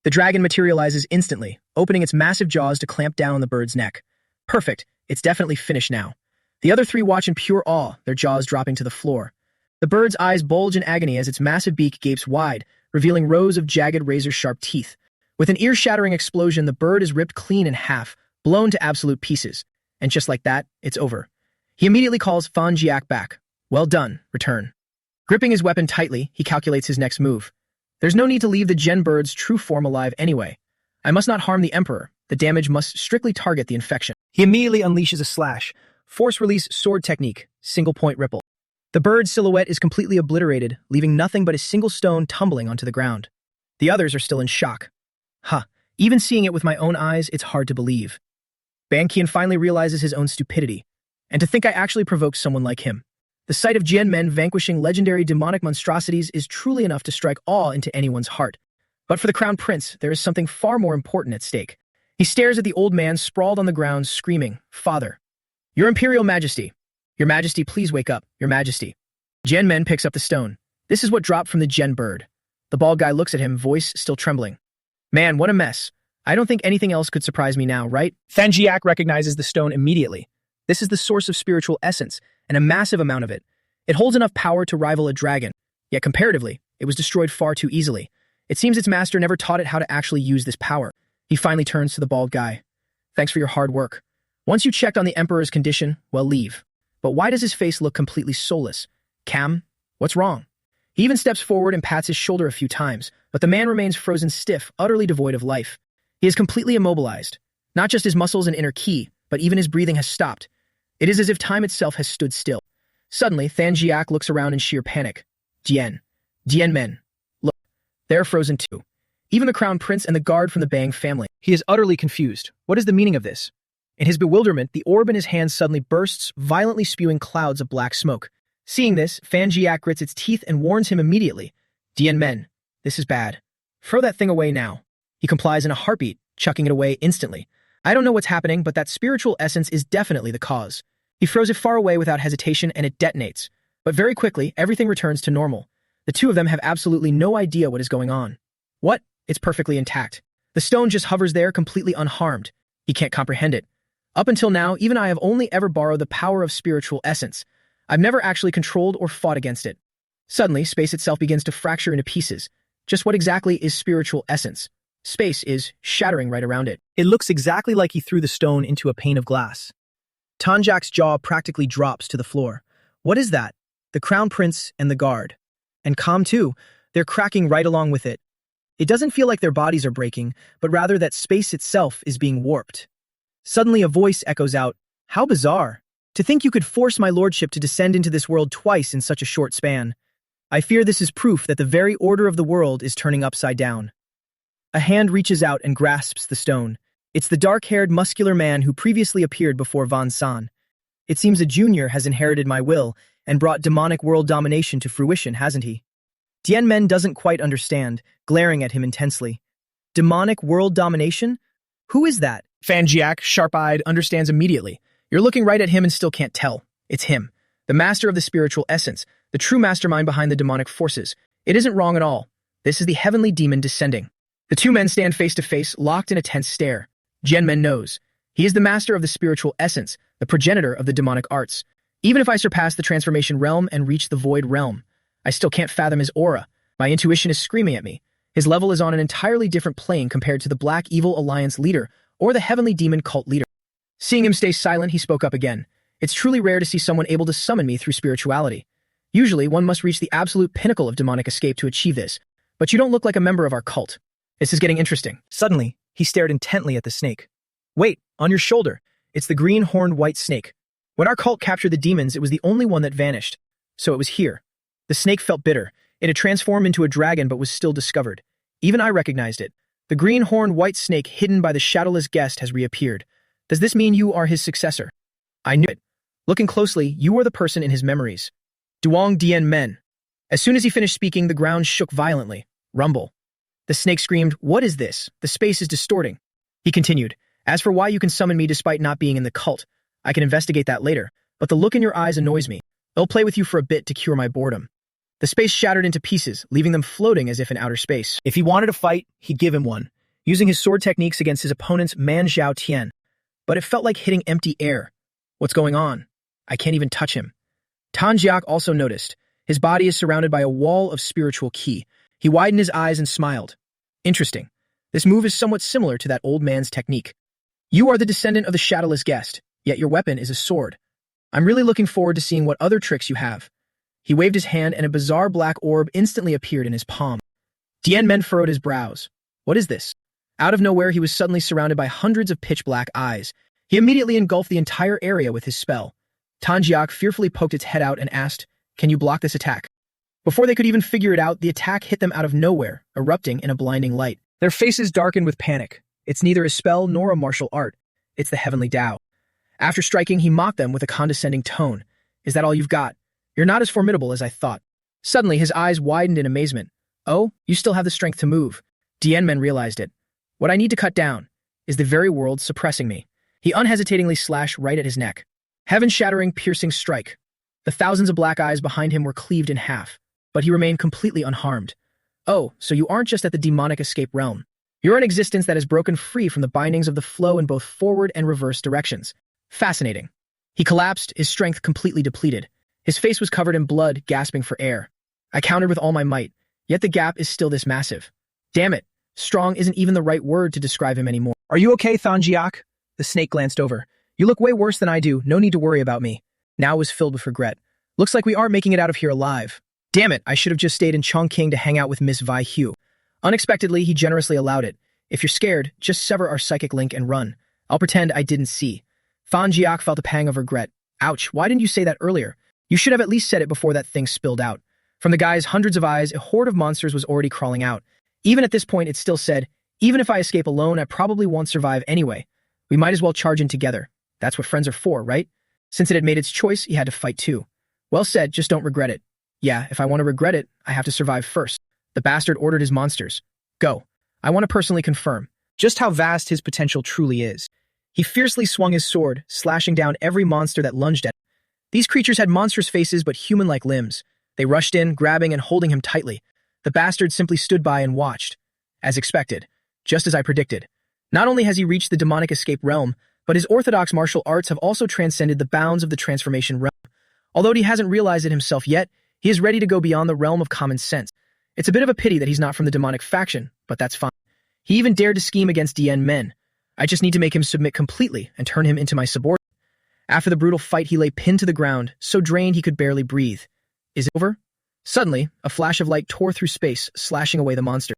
The dragon materializes instantly, opening its massive jaws to clamp down on the bird's neck. Perfect. It's definitely finished now. The other three watch in pure awe, their jaws dropping to the floor. The bird's eyes bulge in agony as its massive beak gapes wide, revealing rows of jagged razor-sharp teeth. With an ear-shattering explosion, the bird is ripped clean in half, blown to absolute pieces. And just like that, it's over. He immediately calls Fan Jiak back. Well done, return. Gripping his weapon tightly, he calculates his next move. There's no need to leave the Gen bird's true form alive anyway. I must not harm the Emperor. The damage must strictly target the infection. He immediately unleashes a slash. Force-release sword technique, single-point ripple. The bird's silhouette is completely obliterated, leaving nothing but a single stone tumbling onto the ground. The others are still in shock. Even seeing it with my own eyes, it's hard to believe. Ban Qian finally realizes his own stupidity. And to think I actually provoked someone like him. The sight of Jian Men vanquishing legendary demonic monstrosities is truly enough to strike awe into anyone's heart. But for the Crown Prince, there is something far more important at stake. He stares at the old man sprawled on the ground, screaming, Father, Your Imperial Majesty. Your Majesty, please wake up, Your Majesty. Jian Men picks up the stone. This is what dropped from the Gen bird. The bald guy looks at him, voice still trembling. Man, what a mess. I don't think anything else could surprise me now, right? Fan Jiak recognizes the stone immediately. This is the source of spiritual essence, and a massive amount of it. It holds enough power to rival a dragon, yet comparatively, it was destroyed far too easily. It seems its master never taught it how to actually use this power. He finally turns to the bald guy. Thanks for your hard work. Once you checked on the Emperor's condition, well, leave. But why does his face look completely soulless? Cam, what's wrong? He even steps forward and pats his shoulder a few times, but the man remains frozen stiff, utterly devoid of life. He is completely immobilized. Not just his muscles and inner ki, but even his breathing has stopped. It is as if time itself has stood still. Suddenly, Fan Jiak looks around in sheer panic. Jian Men. Look, they're frozen too. Even the Crown Prince and the guard from the Bang family. He is utterly confused. What is the meaning of this? In his bewilderment, the orb in his hand suddenly bursts, violently spewing clouds of black smoke. Seeing this, Fan Jiak grits its teeth and warns him immediately. Jian Men, this is bad. Throw that thing away now. He complies in a heartbeat, chucking it away instantly. I don't know what's happening, but that spiritual essence is definitely the cause. He throws it far away without hesitation and it detonates. But very quickly, everything returns to normal. The two of them have absolutely no idea what is going on. What? It's perfectly intact. The stone just hovers there completely unharmed. He can't comprehend it. Up until now, even I have only ever borrowed the power of spiritual essence. I've never actually controlled or fought against it. Suddenly, space itself begins to fracture into pieces. Just what exactly is spiritual essence? Space is shattering right around it. It looks exactly like he threw the stone into a pane of glass. Tanjak's jaw practically drops to the floor. What is that? The Crown Prince and the guard. And Kam too, they're cracking right along with it. It doesn't feel like their bodies are breaking, but rather that space itself is being warped. Suddenly a voice echoes out, How bizarre! To think you could force my lordship to descend into this world twice in such a short span. I fear this is proof that the very order of the world is turning upside down. A hand reaches out and grasps the stone. It's the dark-haired, muscular man who previously appeared before Van San. It seems a junior has inherited my will, and brought demonic world domination to fruition, hasn't he? Dianmen doesn't quite understand, glaring at him intensely. Demonic world domination? Who is that? Fanjiak, sharp-eyed, understands immediately. You're looking right at him and still can't tell. It's him, the master of the spiritual essence, the true mastermind behind the demonic forces. It isn't wrong at all. This is the heavenly demon descending. The two men stand face to face, locked in a tense stare. Jianmen knows. He is the master of the spiritual essence, the progenitor of the demonic arts. Even if I surpass the transformation realm and reach the void realm, I still can't fathom his aura. My intuition is screaming at me. His level is on an entirely different plane compared to the Black Evil Alliance leader or the heavenly demon cult leader. Seeing him stay silent, he spoke up again. It's truly rare to see someone able to summon me through spirituality. Usually, one must reach the absolute pinnacle of demonic escape to achieve this, but you don't look like a member of our cult. This is getting interesting. Suddenly, he stared intently at the snake. Wait, on your shoulder. It's the green-horned white snake. When our cult captured the demons, it was the only one that vanished. So it was here. The snake felt bitter. It had transformed into a dragon but was still discovered. Even I recognized it. The green-horned white snake hidden by the shadowless guest has reappeared. Does this mean you are his successor? I knew it. Looking closely, you are the person in his memories. Duong Dien Men. As soon as he finished speaking, the ground shook violently. Rumble. The snake screamed, "What is this? The space is distorting." He continued, "As for why you can summon me despite not being in the cult, I can investigate that later, but the look in your eyes annoys me. I'll play with you for a bit to cure my boredom." The space shattered into pieces, leaving them floating as if in outer space. If he wanted a fight, he'd give him one, using his sword techniques against his opponent's Man Zhao Tian. But it felt like hitting empty air. What's going on? I can't even touch him. Tan Jiak also noticed. His body is surrounded by a wall of spiritual ki. He widened his eyes and smiled. Interesting. This move is somewhat similar to that old man's technique. You are the descendant of the shadowless guest, yet your weapon is a sword. I'm really looking forward to seeing what other tricks you have. He waved his hand and a bizarre black orb instantly appeared in his palm. Dien Men furrowed his brows. What is this? Out of nowhere, he was suddenly surrounded by hundreds of pitch-black eyes. He immediately engulfed the entire area with his spell. Tanjiak fearfully poked its head out and asked, "Can you block this attack?" Before they could even figure it out, the attack hit them out of nowhere, erupting in a blinding light. Their faces darkened with panic. It's neither a spell nor a martial art. It's the heavenly Tao. After striking, he mocked them with a condescending tone. "Is that all you've got? You're not as formidable as I thought." Suddenly, his eyes widened in amazement. "Oh, you still have the strength to move." Dianmen realized it. "What I need to cut down is the very world suppressing me." He unhesitatingly slashed right at his neck. Heaven-shattering, piercing strike. The thousands of black eyes behind him were cleaved in half, but he remained completely unharmed. "Oh, so you aren't just at the demonic escape realm. You're an existence that has broken free from the bindings of the flow in both forward and reverse directions. Fascinating." He collapsed, his strength completely depleted. His face was covered in blood, gasping for air. I countered with all my might, yet the gap is still this massive. Damn it, strong isn't even the right word to describe him anymore. "Are you okay, Thanjiak?" The snake glanced over. "You look way worse than I do, no need to worry about me." Now was filled with regret. "Looks like we aren't making it out of here alive. Damn it, I should have just stayed in Chongqing to hang out with Miss Vi Hu." Unexpectedly, he generously allowed it. "If you're scared, just sever our psychic link and run. I'll pretend I didn't see." Thanjiak felt a pang of regret. "Ouch, why didn't you say that earlier? You should have at least said it before that thing spilled out." From the guy's hundreds of eyes, a horde of monsters was already crawling out. Even at this point, it still said, "Even if I escape alone, I probably won't survive anyway. We might as well charge in together. That's what friends are for, right?" Since it had made its choice, he had to fight too. "Well said, just don't regret it." "Yeah, if I want to regret it, I have to survive first." The bastard ordered his monsters. "Go. I want to personally confirm just how vast his potential truly is." He fiercely swung his sword, slashing down every monster that lunged at him. These creatures had monstrous faces but human-like limbs. They rushed in, grabbing and holding him tightly. The bastard simply stood by and watched. As expected, just as I predicted. Not only has he reached the demonic escape realm, but his orthodox martial arts have also transcended the bounds of the transformation realm. Although he hasn't realized it himself yet, he is ready to go beyond the realm of common sense. It's a bit of a pity that he's not from the demonic faction, but that's fine. He even dared to scheme against Dien Men. I just need to make him submit completely and turn him into my subordinate. After the brutal fight, he lay pinned to the ground, so drained he could barely breathe. Is it over? Suddenly, a flash of light tore through space, slashing away the monster.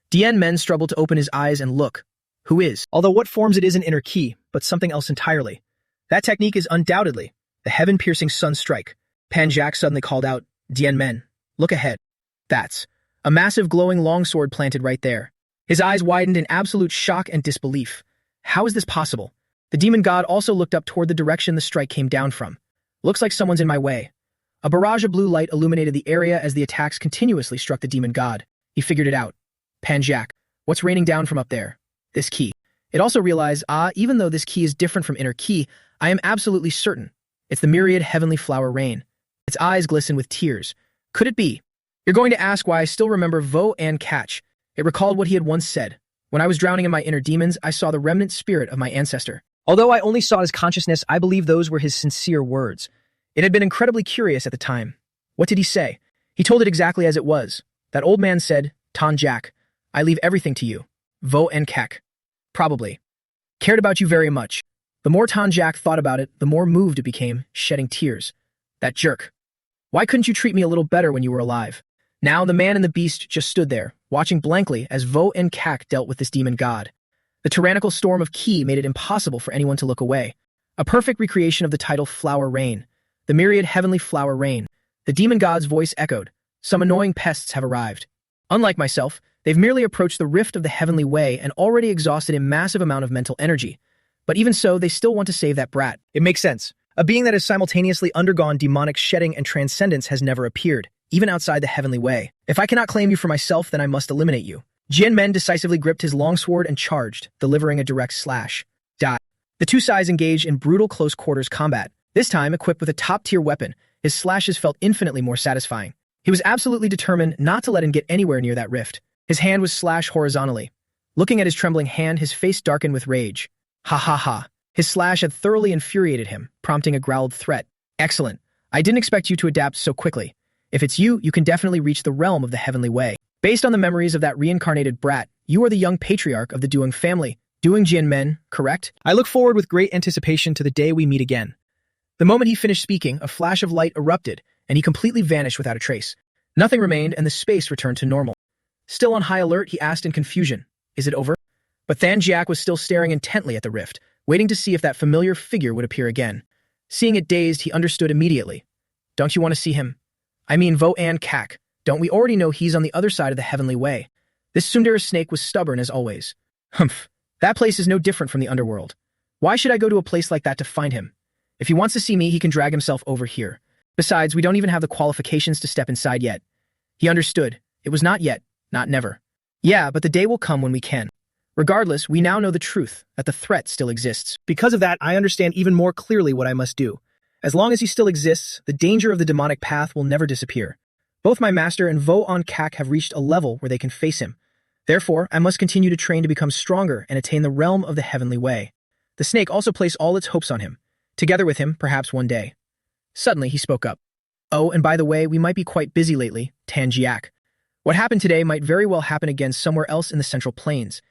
Dien Men struggled to open his eyes and look. Who is? Although what forms it isn't inner key, but something else entirely. That technique is undoubtedly the heaven-piercing sun strike. Panjak suddenly called out, "Dien Men, look ahead." That's a massive glowing longsword planted right there. His eyes widened in absolute shock and disbelief. How is this possible? The demon god also looked up toward the direction the strike came down from. "Looks like someone's in my way." A barrage of blue light illuminated the area as the attacks continuously struck the demon god. He figured it out. Panjak, what's raining down from up there? This key. It also realized, even though this key is different from inner key, I am absolutely certain. It's the myriad heavenly flower rain. Its eyes glisten with tears. Could it be? You're going to ask why I still remember Vo and Catch. It recalled what he had once said. When I was drowning in my inner demons, I saw the remnant spirit of my ancestor. Although I only saw his consciousness, I believe those were his sincere words. It had been incredibly curious at the time. What did he say? He told it exactly as it was. That old man said, Tan Jack, I leave everything to you. Vo and Kek. Probably. Cared about you very much. The more Tan Jack thought about it, the more moved it became, shedding tears. That jerk. Why couldn't you treat me a little better when you were alive? Now the man and the beast just stood there, watching blankly as Vo and Kak dealt with this demon god. The tyrannical storm of Ki made it impossible for anyone to look away. A perfect recreation of the title Flower Rain. The myriad heavenly flower rain. The demon god's voice echoed. Some annoying pests have arrived. Unlike myself, they've merely approached the rift of the heavenly way and already exhausted a massive amount of mental energy. But even so, they still want to save that brat. It makes sense. A being that has simultaneously undergone demonic shedding and transcendence has never appeared, even outside the heavenly way. If I cannot claim you for myself, then I must eliminate you. Jian Men decisively gripped his longsword and charged, delivering a direct slash. The two sides engaged in brutal close-quarters combat. This time, equipped with a top-tier weapon, his slashes felt infinitely more satisfying. He was absolutely determined not to let him get anywhere near that rift. His hand was slashed horizontally. Looking at his trembling hand, his face darkened with rage. Ha ha ha. His slash had thoroughly infuriated him, prompting a growled threat. Excellent. I didn't expect you to adapt so quickly. If it's you, you can definitely reach the realm of the heavenly way. Based on the memories of that reincarnated brat, you are the young patriarch of the Duong family. Duong Jian Men, correct? I look forward with great anticipation to the day we meet again. The moment he finished speaking, a flash of light erupted, and he completely vanished without a trace. Nothing remained, and the space returned to normal. Still on high alert, he asked in confusion, "Is it over?" But Than Jiak was still staring intently at the rift, waiting to see if that familiar figure would appear again. Seeing it dazed, he understood immediately. Don't you want to see him? I mean Vo An Kak. Don't we already know he's on the other side of the heavenly way? This Sundara snake was stubborn as always. Humph. That place is no different from the underworld. Why should I go to a place like that to find him? If he wants to see me, he can drag himself over here. Besides, we don't even have the qualifications to step inside yet. He understood. It was not yet, not never. Yeah, but the day will come when we can. Regardless, we now know the truth, that the threat still exists. Because of that, I understand even more clearly what I must do. As long as he still exists, the danger of the demonic path will never disappear. Both my master and Vo An Kak have reached a level where they can face him. Therefore, I must continue to train to become stronger and attain the realm of the heavenly way. The snake also placed all its hopes on him. Together with him, perhaps one day. Suddenly, he spoke up. Oh, and by the way, we might be quite busy lately, Tan Jiak. What happened today might very well happen again somewhere else in the Central Plains.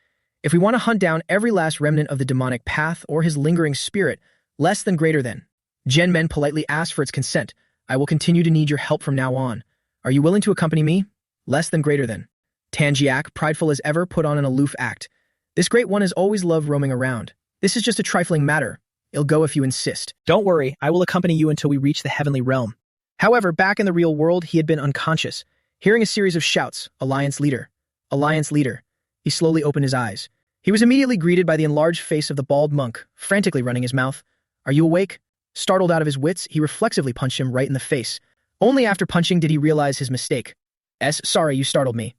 If we want to hunt down every last remnant of the demonic path or his lingering spirit, less than greater than. Jian Men politely asked for its consent. I will continue to need your help from now on. Are you willing to accompany me? Less than greater than. Tan Jiak, prideful as ever, put on an aloof act. This great one has always loved roaming around. This is just a trifling matter. It'll go if you insist. Don't worry, I will accompany you until we reach the heavenly realm. However, back in the real world, he had been unconscious. Hearing a series of shouts, Alliance Leader. Alliance Leader. He slowly opened his eyes. He was immediately greeted by the enlarged face of the bald monk, frantically running his mouth. Are you awake? Startled out of his wits, he reflexively punched him right in the face. Only after punching did he realize his mistake. Sorry, you startled me.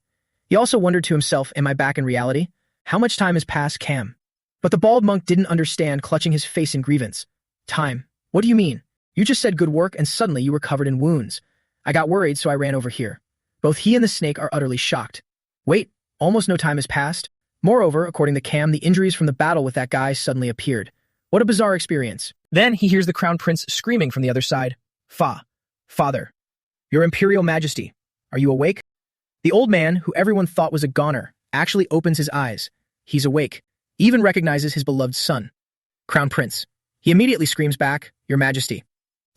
He also wondered to himself, am I back in reality? How much time has passed, Cam? But the bald monk didn't understand, clutching his face in grievance. Time? What do you mean? You just said good work and suddenly you were covered in wounds. I got worried, so I ran over here. Both he and the snake are utterly shocked. Wait, almost no time has passed? Moreover, according to Cam, the injuries from the battle with that guy suddenly appeared. What a bizarre experience. Then he hears the crown prince screaming from the other side. Father. Your Imperial Majesty. Are you awake? The old man, who everyone thought was a goner, actually opens his eyes. He's awake. Even recognizes his beloved son. Crown Prince. He immediately screams back, Your Majesty.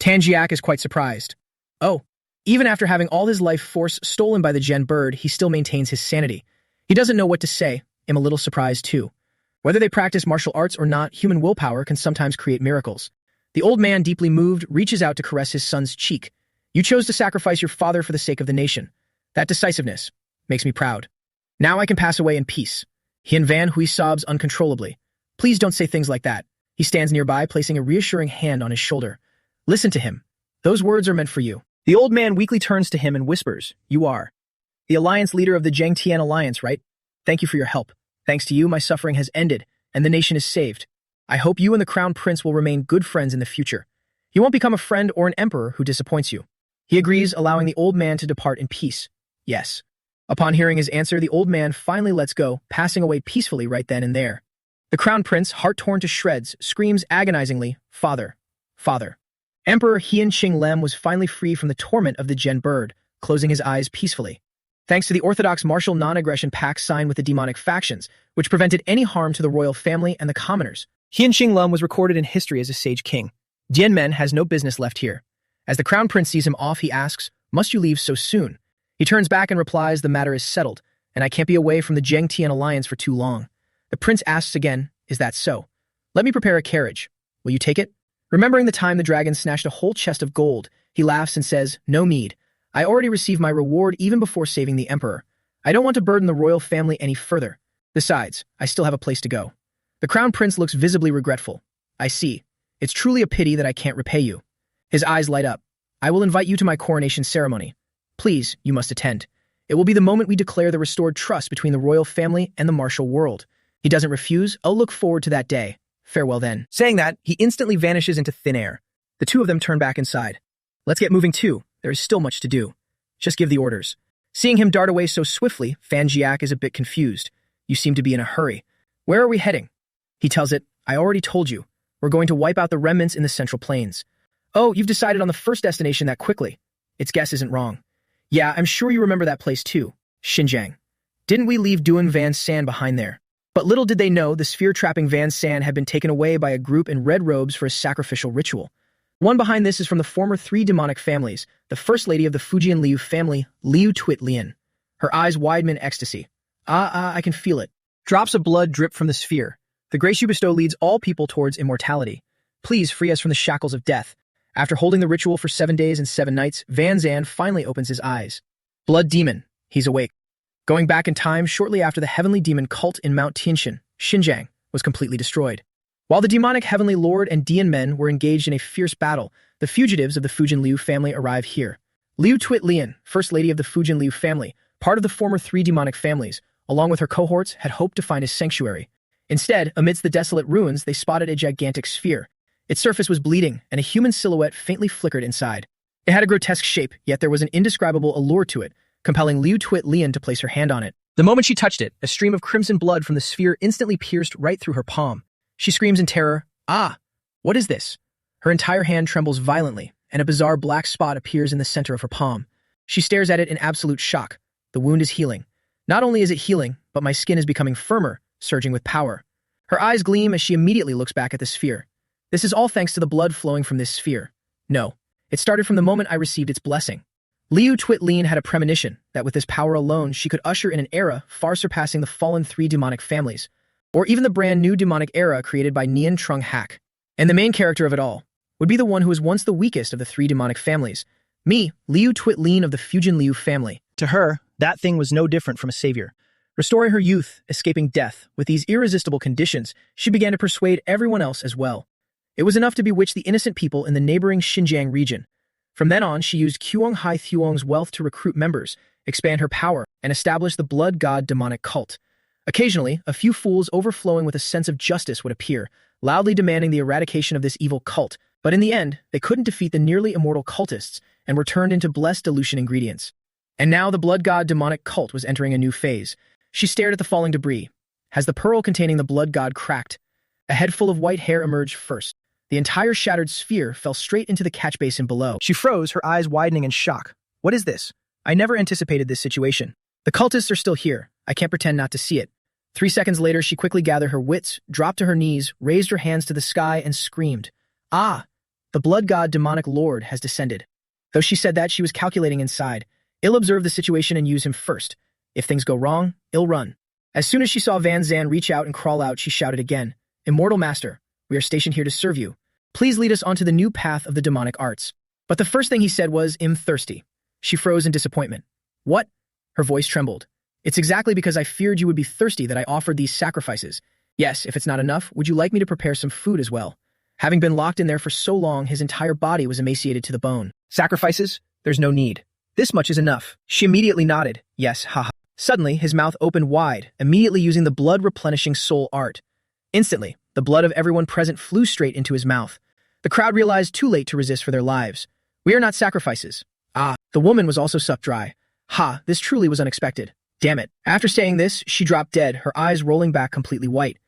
Tan Jiak is quite surprised. Oh, even after having all his life force stolen by the Gen bird, he still maintains his sanity. He doesn't know what to say. I'm a little surprised too. Whether they practice martial arts or not, human willpower can sometimes create miracles. The old man, deeply moved, reaches out to caress his son's cheek. You chose to sacrifice your father for the sake of the nation. That decisiveness makes me proud. Now I can pass away in peace. Hien Van Hui sobs uncontrollably. Please don't say things like that. He stands nearby, placing a reassuring hand on his shoulder. Listen to him. Those words are meant for you. The old man weakly turns to him and whispers, "You are the alliance leader of the Zhengtian alliance, right? Thank you for your help. Thanks to you, my suffering has ended, and the nation is saved. I hope you and the crown prince will remain good friends in the future. You won't become a friend or an emperor who disappoints you." He agrees, allowing the old man to depart in peace. Yes. Upon hearing his answer, the old man finally lets go, passing away peacefully right then and there. The crown prince, heart torn to shreds, screams agonizingly, "Father! Father!" Emperor Hian Qing Lem was finally free from the torment of the Gen bird, closing his eyes peacefully. Thanks to the orthodox martial non-aggression pact signed with the demonic factions, which prevented any harm to the royal family and the commoners, Hian Qing Lem was recorded in history as a sage king. Dian Men has no business left here. As the crown prince sees him off, he asks, "Must you leave so soon?" He turns back and replies, "The matter is settled, and I can't be away from the Zhengtian alliance for too long." The prince asks again, "Is that so? Let me prepare a carriage. Will you take it?" Remembering the time the dragon snatched a whole chest of gold, he laughs and says, "No need. I already received my reward even before saving the emperor. I don't want to burden the royal family any further. Besides, I still have a place to go." The crown prince looks visibly regretful. "I see. It's truly a pity that I can't repay you." His eyes light up. "I will invite you to my coronation ceremony. Please, you must attend. It will be the moment we declare the restored trust between the royal family and the martial world." He doesn't refuse. "I'll look forward to that day. Farewell then." Saying that, he instantly vanishes into thin air. The two of them turn back inside. "Let's get moving too. There is still much to do. Just give the orders." Seeing him dart away so swiftly, Fan Jiak is a bit confused. "You seem to be in a hurry. Where are we heading?" He tells it, "I already told you. We're going to wipe out the remnants in the Central Plains." "Oh, you've decided on the first destination that quickly." Its guess isn't wrong. "Yeah, I'm sure you remember that place too. Xinjiang. Didn't we leave Duan Van San behind there?" But little did they know the sphere-trapping Van San had been taken away by a group in red robes for a sacrificial ritual. One behind this is from the former three demonic families, the first lady of the Fujian Liu family, Liu Twit Lian. Her eyes widen in ecstasy. I can feel it." Drops of blood drip from the sphere. "The grace you bestow leads all people towards immortality. Please free us from the shackles of death." After holding the ritual for 7 days and 7 nights, Van Zan finally opens his eyes. Blood demon. He's awake. Going back in time, shortly after the heavenly demon cult in Mount Tianshan, Xinjiang, was completely destroyed. While the demonic heavenly lord and Dian men were engaged in a fierce battle, the fugitives of the Fujian Liu family arrive here. Liu Twit Lian, first lady of the Fujian Liu family, part of the former 3 demonic families, along with her cohorts, had hoped to find a sanctuary. Instead, amidst the desolate ruins, they spotted a gigantic sphere. Its surface was bleeding, and a human silhouette faintly flickered inside. It had a grotesque shape, yet there was an indescribable allure to it, compelling Liu Twit Lian to place her hand on it. The moment she touched it, a stream of crimson blood from the sphere instantly pierced right through her palm. She screams in terror, "Ah! What is this?" Her entire hand trembles violently, and a bizarre black spot appears in the center of her palm. She stares at it in absolute shock. The wound is healing. Not only is it healing, but my skin is becoming firmer, surging with power. Her eyes gleam as she immediately looks back at the sphere. This is all thanks to the blood flowing from this sphere. No, it started from the moment I received its blessing. Liu Twit Lian had a premonition that with this power alone, she could usher in an era far surpassing the fallen 3 demonic families, or even the brand new demonic era created by Nian Trung Hak. And the main character of it all would be the one who was once the weakest of the 3 demonic families, me, Liu Twit Lian of the Fujian Liu family. To her, that thing was no different from a savior. Restoring her youth, escaping death, with these irresistible conditions, she began to persuade everyone else as well. It was enough to bewitch the innocent people in the neighboring Xinjiang region. From then on, she used Kuang Hai Thuong's wealth to recruit members, expand her power, and establish the blood god demonic cult. Occasionally, a few fools overflowing with a sense of justice would appear, loudly demanding the eradication of this evil cult, but in the end, they couldn't defeat the nearly immortal cultists and were turned into blessed dilution ingredients. And now the blood god demonic cult was entering a new phase. She stared at the falling debris. As the pearl containing the blood god cracked, a head full of white hair emerged first. The entire shattered sphere fell straight into the catch basin below. She froze, her eyes widening in shock. What is this? I never anticipated this situation. The cultists are still here. I can't pretend not to see it. 3 seconds later, she quickly gathered her wits, dropped to her knees, raised her hands to the sky, and screamed. Ah! The blood god demonic lord has descended. Though she said that, she was calculating inside. I'll observe the situation and use him first. If things go wrong, I'll run. As soon as she saw Van Zan reach out and crawl out, she shouted again, Immortal Master, we are stationed here to serve you. Please lead us onto the new path of the demonic arts. But the first thing he said was, I'm thirsty. She froze in disappointment. What? Her voice trembled. It's exactly because I feared you would be thirsty that I offered these sacrifices. Yes, if it's not enough, would you like me to prepare some food as well? Having been locked in there for so long, his entire body was emaciated to the bone. Sacrifices? There's no need. This much is enough. She immediately nodded. Yes, haha. Suddenly, his mouth opened wide, immediately using the blood-replenishing soul art. Instantly, the blood of everyone present flew straight into his mouth. The crowd realized too late to resist for their lives. We are not sacrifices. Ah, the woman was also sucked dry. Ha, this truly was unexpected. Damn it. After saying this, she dropped dead, her eyes rolling back completely white.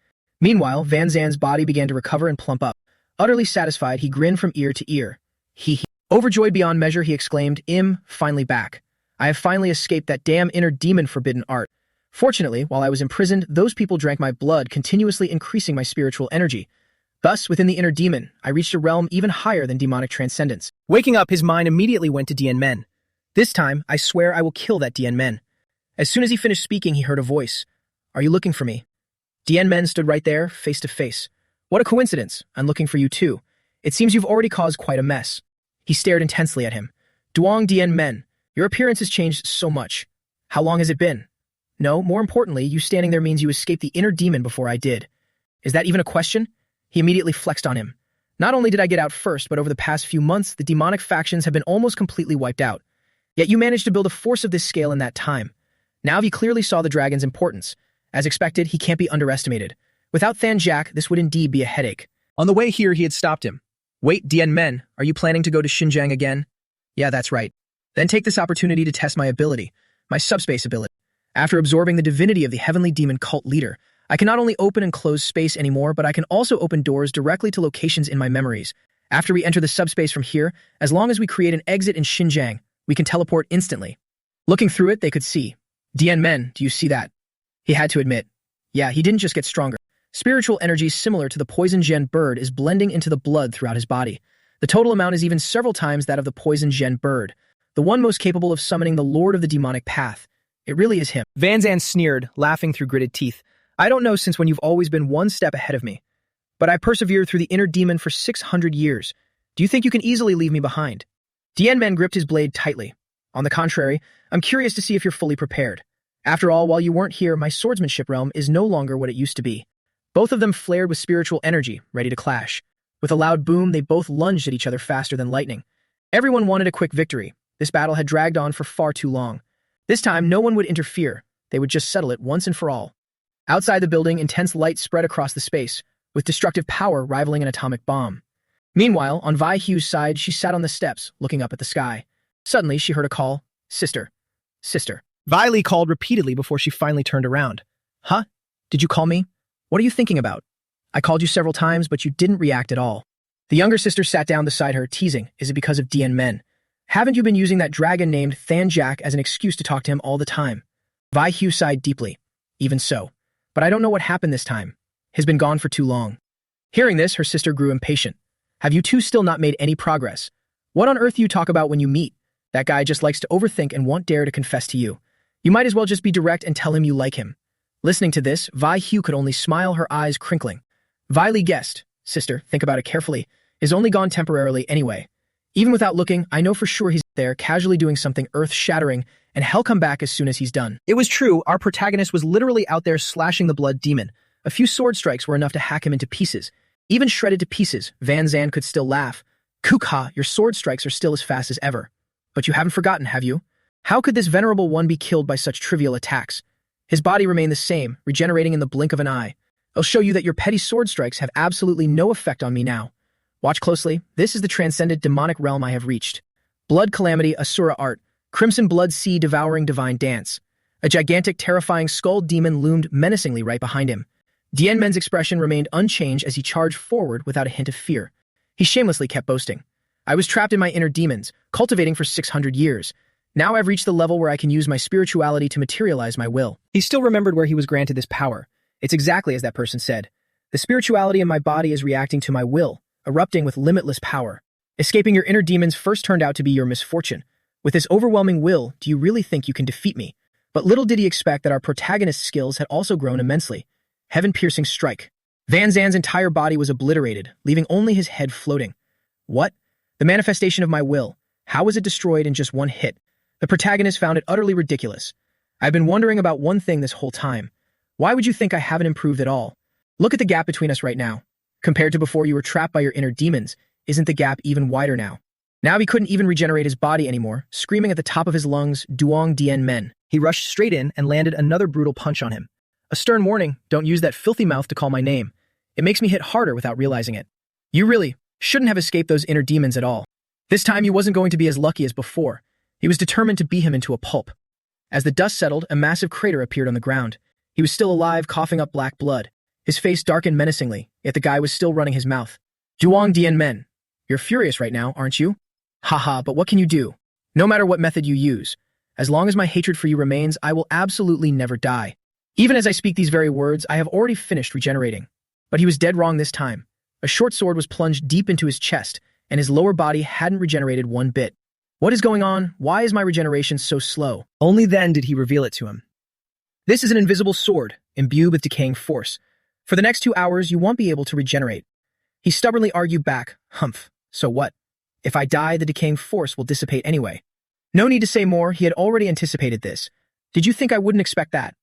Meanwhile, Van Zan's body began to recover and plump up. Utterly satisfied, he grinned from ear to ear. He. Overjoyed beyond measure, he exclaimed, finally back. I have finally escaped that damn inner demon forbidden art. Fortunately, while I was imprisoned, those people drank my blood, continuously increasing my spiritual energy. Thus, within the inner demon, I reached a realm even higher than demonic transcendence. Waking up, his mind immediately went to Dien Men. This time, I swear I will kill that Dien Men. As soon as he finished speaking, he heard a voice. Are you looking for me? Dien Men stood right there, face to face. What a coincidence. I'm looking for you too. It seems you've already caused quite a mess. He stared intensely at him. Duong Dien Men, your appearance has changed so much. How long has it been? No, more importantly, you standing there means you escaped the inner demon before I did. Is that even a question? He immediately flexed on him. Not only did I get out first, but over the past few months, the demonic factions have been almost completely wiped out. Yet you managed to build a force of this scale in that time. Now you clearly saw the dragon's importance. As expected, he can't be underestimated. Without Than Jack, this would indeed be a headache. On the way here, he had stopped him. Wait, Dien Men, are you planning to go to Xinjiang again? Yeah, that's right. Then take this opportunity to test my ability, my subspace ability. After absorbing the divinity of the heavenly demon cult leader, I can not only open and close space anymore, but I can also open doors directly to locations in my memories. After we enter the subspace from here, as long as we create an exit in Xinjiang, we can teleport instantly. Looking through it, they could see. Dien Men, do you see that? He had to admit. Yeah, he didn't just get stronger. Spiritual energy similar to the poison gen bird is blending into the blood throughout his body. The total amount is even several times that of the poison gen bird, the one most capable of summoning the Lord of the Demonic Path. It really is him. Van Zan sneered, laughing through gritted teeth. I don't know since when you've always been one step ahead of me. But I persevered through the inner demon for 600 years. Do you think you can easily leave me behind? Dien Men gripped his blade tightly. On the contrary, I'm curious to see if you're fully prepared. After all, while you weren't here, my swordsmanship realm is no longer what it used to be. Both of them flared with spiritual energy, ready to clash. With a loud boom, they both lunged at each other faster than lightning. Everyone wanted a quick victory. This battle had dragged on for far too long. This time, no one would interfere. They would just settle it once and for all. Outside the building, intense light spread across the space, with destructive power rivaling an atomic bomb. Meanwhile, on Vi Hu's side, she sat on the steps, looking up at the sky. Suddenly, she heard a call. Sister. Sister. Vi Li called repeatedly before she finally turned around. Huh? Did you call me? What are you thinking about? I called you several times, but you didn't react at all. The younger sister sat down beside her, teasing, is it because of Dien Men? Haven't you been using that dragon named Than Jack as an excuse to talk to him all the time? Vi Hu sighed deeply. Even so. But I don't know what happened this time. He's been gone for too long. Hearing this, her sister grew impatient. Have you two still not made any progress? What on earth do you talk about when you meet? That guy just likes to overthink and won't dare to confess to you. You might as well just be direct and tell him you like him. Listening to this, Vi Hu could only smile, her eyes crinkling. Vi Li guessed, sister, think about it carefully, is only gone temporarily anyway. Even without looking, I know for sure he's there, casually doing something earth-shattering, and he'll come back as soon as he's done. It was true, our protagonist was literally out there slashing the blood demon. A few sword strikes were enough to hack him into pieces. Even shredded to pieces, Van Zan could still laugh. Kukha, your sword strikes are still as fast as ever. But you haven't forgotten, have you? How could this venerable one be killed by such trivial attacks? His body remained the same, regenerating in the blink of an eye. I'll show you that your petty sword strikes have absolutely no effect on me now. Watch closely, this is the transcendent demonic realm I have reached. Blood Calamity, Asura Art, Crimson Blood Sea Devouring Divine Dance. A gigantic, terrifying skull demon loomed menacingly right behind him. Dien Men's expression remained unchanged as he charged forward without a hint of fear. He shamelessly kept boasting. I was trapped in my inner demons, cultivating for 600 years. Now I've reached the level where I can use my spirituality to materialize my will. He still remembered where he was granted this power. It's exactly as that person said. The spirituality in my body is reacting to my will, erupting with limitless power. Escaping your inner demons first turned out to be your misfortune. With this overwhelming will, do you really think you can defeat me? But little did he expect that our protagonist's skills had also grown immensely. Heaven-piercing strike. Van Zan's entire body was obliterated, leaving only his head floating. What? The manifestation of my will. How was it destroyed in just one hit? The protagonist found it utterly ridiculous. I've been wondering about one thing this whole time. Why would you think I haven't improved at all? Look at the gap between us right now. Compared to before you were trapped by your inner demons, isn't the gap even wider now? Now he couldn't even regenerate his body anymore, screaming at the top of his lungs, Duong Dien Men. He rushed straight in and landed another brutal punch on him. A stern warning, don't use that filthy mouth to call my name. It makes me hit harder without realizing it. You really shouldn't have escaped those inner demons at all. This time he wasn't going to be as lucky as before. He was determined to beat him into a pulp. As the dust settled, a massive crater appeared on the ground. He was still alive, coughing up black blood. His face darkened menacingly, yet the guy was still running his mouth. Duong Dien Men, you're furious right now, aren't you? Haha, but what can you do? No matter what method you use, as long as my hatred for you remains, I will absolutely never die. Even as I speak these very words, I have already finished regenerating. But he was dead wrong this time. A short sword was plunged deep into his chest, and his lower body hadn't regenerated one bit. What is going on? Why is my regeneration so slow? Only then did he reveal it to him. This is an invisible sword, imbued with decaying force. For the next 2 hours, you won't be able to regenerate. He stubbornly argued back, humph, so what? If I die, the decaying force will dissipate anyway. No need to say more, he had already anticipated this. Did you think I wouldn't expect that?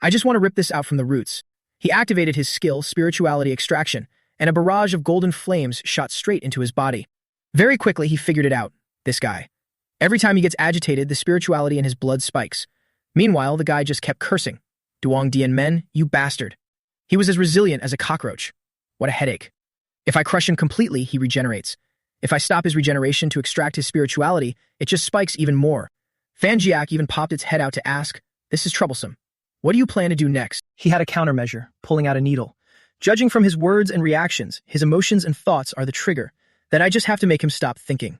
I just want to rip this out from the roots. He activated his skill, spirituality extraction, and a barrage of golden flames shot straight into his body. Very quickly, he figured it out, this guy. Every time he gets agitated, the spirituality in his blood spikes. Meanwhile, the guy just kept cursing. Duong Dien Men, you bastard. He was as resilient as a cockroach. What a headache. If I crush him completely, he regenerates. If I stop his regeneration to extract his spirituality, it just spikes even more. Fanjiak even popped its head out to ask, this is troublesome. What do you plan to do next? He had a countermeasure, pulling out a needle. Judging from his words and reactions, his emotions and thoughts are the trigger. That I just have to make him stop thinking.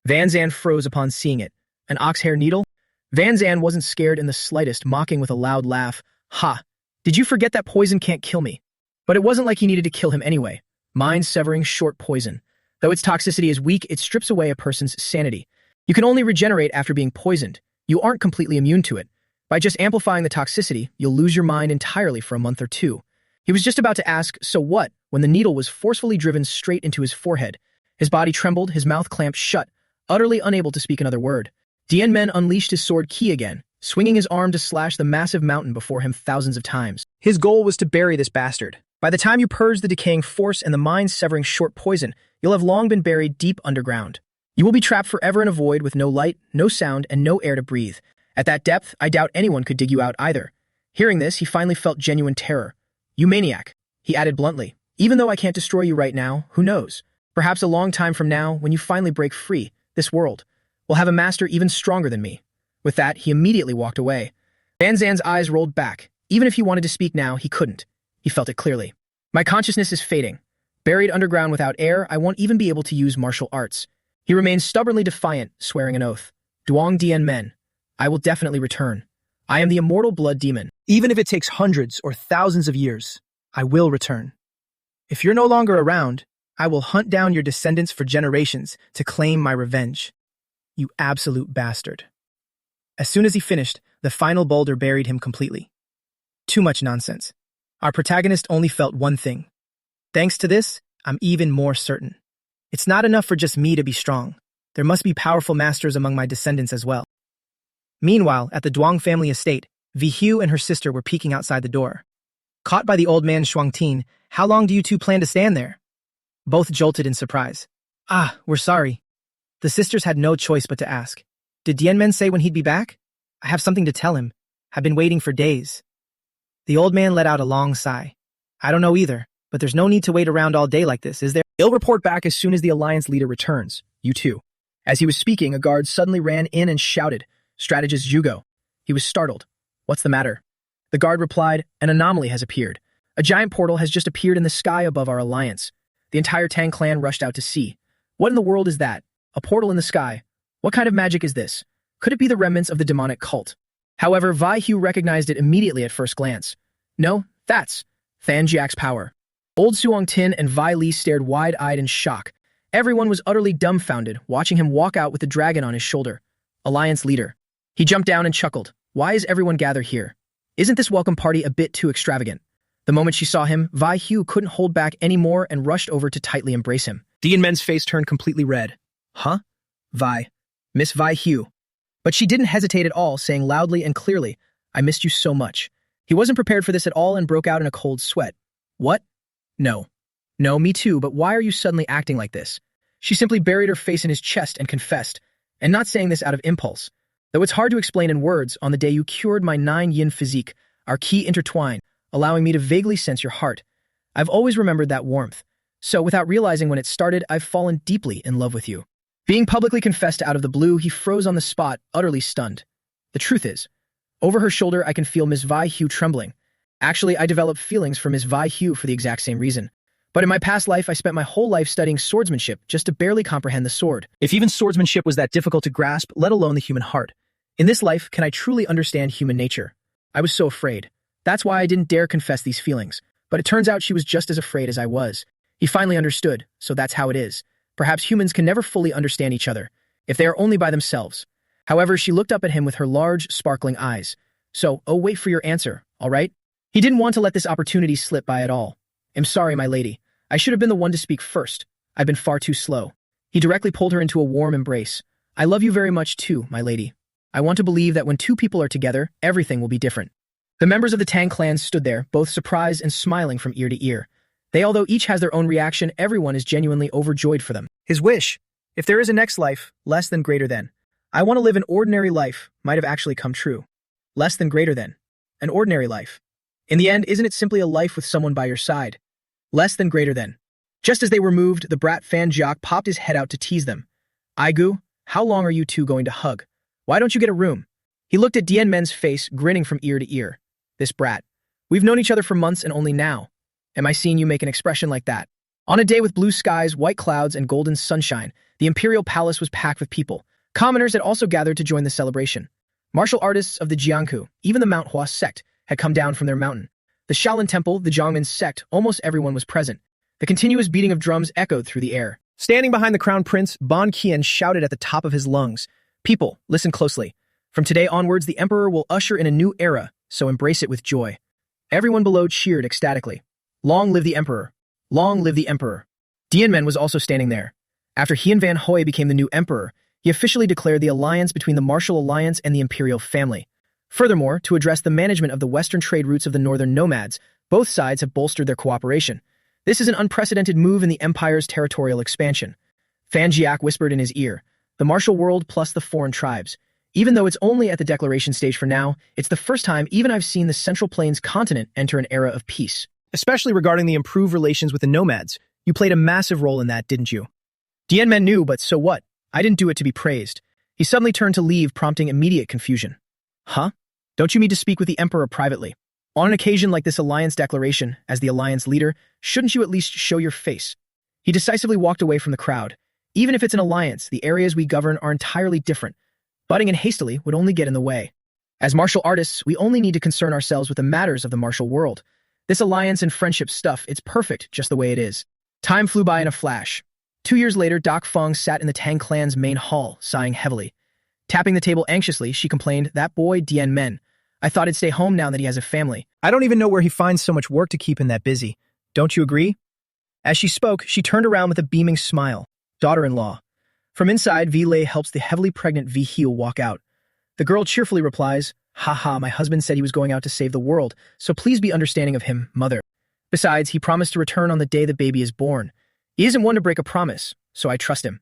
Van Zan froze upon seeing it. An ox-hair needle? Van Zan wasn't scared in the slightest, mocking with a loud laugh. Ha! Did you forget that poison can't kill me? But it wasn't like he needed to kill him anyway. Mind-severing short poison. Though its toxicity is weak, it strips away a person's sanity. You can only regenerate after being poisoned. You aren't completely immune to it. By just amplifying the toxicity, you'll lose your mind entirely for a month or two. He was just about to ask, so what, when the needle was forcefully driven straight into his forehead. His body trembled, his mouth clamped shut, utterly unable to speak another word. Dien Men unleashed his sword Ki again, swinging his arm to slash the massive mountain before him thousands of times. His goal was to bury this bastard. By the time you purge the decaying force and the mind-severing short poison, you'll have long been buried deep underground. You will be trapped forever in a void with no light, no sound, and no air to breathe. At that depth, I doubt anyone could dig you out either. Hearing this, he finally felt genuine terror. You maniac, he added bluntly. Even though I can't destroy you right now, who knows? Perhaps a long time from now, when you finally break free, this world will have a master even stronger than me. With that, he immediately walked away. Van Zan's eyes rolled back. Even if he wanted to speak now, he couldn't. He felt it clearly. My consciousness is fading. Buried underground without air, I won't even be able to use martial arts. He remained stubbornly defiant, swearing an oath. Duong Dien Men, I will definitely return. I am the immortal blood demon. Even if it takes hundreds or thousands of years, I will return. If you're no longer around, I will hunt down your descendants for generations to claim my revenge. You absolute bastard. As soon as he finished, the final boulder buried him completely. Too much nonsense. Our protagonist only felt one thing. Thanks to this, I'm even more certain. It's not enough for just me to be strong. There must be powerful masters among my descendants as well. Meanwhile, at the Duong family estate, Vi Hu and her sister were peeking outside the door. Caught by the old man Shuangtin, how long do you two plan to stand there? Both jolted in surprise. Ah, we're sorry. The sisters had no choice but to ask. Did Dien Men say when he'd be back? I have something to tell him. I've been waiting for days. The old man let out a long sigh. I don't know either, but there's no need to wait around all day like this, is there? He'll report back as soon as the Alliance leader returns. You too. As he was speaking, a guard suddenly ran in and shouted, Strategist Zhugo. He was startled. What's the matter? The guard replied, an anomaly has appeared. A giant portal has just appeared in the sky above our alliance. The entire Tang clan rushed out to see. What in the world is that? A portal in the sky? What kind of magic is this? Could it be the remnants of the demonic cult? However, Vi Hu recognized it immediately at first glance. No, that's Fanjiak's power. Old Suong Tin and Vi Li stared wide-eyed in shock. Everyone was utterly dumbfounded, watching him walk out with the dragon on his shoulder. Alliance leader. He jumped down and chuckled. Why is everyone gathered here? Isn't this welcome party a bit too extravagant? The moment she saw him, Vi Hu couldn't hold back anymore and rushed over to tightly embrace him. Dien Men's face turned completely red. Huh? Vi. Miss Vi Hu. But she didn't hesitate at all, saying loudly and clearly, I missed you so much. He wasn't prepared for this at all and broke out in a cold sweat. What? No. No, me too, but why are you suddenly acting like this? She simply buried her face in his chest and confessed, and not saying this out of impulse. Though it's hard to explain in words, on the day you cured my 9-yin physique, our key intertwined, allowing me to vaguely sense your heart. I've always remembered that warmth. So, without realizing when it started, I've fallen deeply in love with you. Being publicly confessed out of the blue, he froze on the spot, utterly stunned. The truth is, over her shoulder I can feel Miss Vi Hugh trembling. Actually, I developed feelings for Miss Vi Hugh for the exact same reason. But in my past life, I spent my whole life studying swordsmanship just to barely comprehend the sword. If even swordsmanship was that difficult to grasp, let alone the human heart. In this life, can I truly understand human nature? I was so afraid. That's why I didn't dare confess these feelings. But it turns out she was just as afraid as I was. He finally understood, so that's how it is. Perhaps humans can never fully understand each other, if they are only by themselves. However, she looked up at him with her large, sparkling eyes. So, oh, wait for your answer, all right? He didn't want to let this opportunity slip by at all. I'm sorry, my lady. I should have been the one to speak first. I've been far too slow. He directly pulled her into a warm embrace. I love you very much too, my lady. I want to believe that when two people are together, everything will be different. The members of the Tang clan stood there, both surprised and smiling from ear to ear. Although each has their own reaction, everyone is genuinely overjoyed for them. His wish, if there is a next life, less than greater than. I want to live an ordinary life, might have actually come true. Less than greater than. An ordinary life. In the end, isn't it simply a life with someone by your side? Less than greater than. Just as they were moved, the brat Fan Jiak popped his head out to tease them. Aigu, how long are you two going to hug? Why don't you get a room? He looked at Dian Men's face, grinning from ear to ear. This brat. We've known each other for months and only now am I seeing you make an expression like that. On a day with blue skies, white clouds, and golden sunshine, the imperial palace was packed with people. Commoners had also gathered to join the celebration. Martial artists of the Jianghu, even the Manhwa sect, had come down from their mountain. The Shaolin Temple, the Zhongmin sect, almost everyone was present. The continuous beating of drums echoed through the air. Standing behind the crown prince, Ban Qian shouted at the top of his lungs, "People, listen closely. From today onwards, the emperor will usher in a new era, so embrace it with joy." Everyone below cheered ecstatically. Long live the emperor. Long live the emperor. Dianmen was also standing there. After Hian Van Hoi became the new emperor, he officially declared the alliance between the Martial Alliance and the imperial family. Furthermore, to address the management of the western trade routes of the northern nomads, both sides have bolstered their cooperation. This is an unprecedented move in the empire's territorial expansion. Fan Jiak whispered in his ear, the martial world plus the foreign tribes. Even though it's only at the declaration stage for now, it's the first time even I've seen the Central Plains continent enter an era of peace. Especially regarding the improved relations with the nomads. You played a massive role in that, didn't you? Dianmen knew, but so what? I didn't do it to be praised. He suddenly turned to leave, prompting immediate confusion. Huh? Don't you mean to speak with the emperor privately? On an occasion like this alliance declaration, as the alliance leader, shouldn't you at least show your face? He decisively walked away from the crowd. Even if it's an alliance, the areas we govern are entirely different. Butting in hastily would only get in the way. As martial artists, we only need to concern ourselves with the matters of the martial world. This alliance and friendship stuff, it's perfect just the way it is. Time flew by in a flash. 2 years later, Doc Feng sat in the Tang clan's main hall, sighing heavily. Tapping the table anxiously, she complained, that boy, Dian Men. I thought he'd stay home now that he has a family. I don't even know where he finds so much work to keep him that busy. Don't you agree? As she spoke, she turned around with a beaming smile. Daughter-in-law. From inside, Vi Lei helps the heavily pregnant Vi Heel walk out. The girl cheerfully replies, "Haha, my husband said he was going out to save the world, so please be understanding of him, mother. Besides, he promised to return on the day the baby is born. He isn't one to break a promise, so I trust him."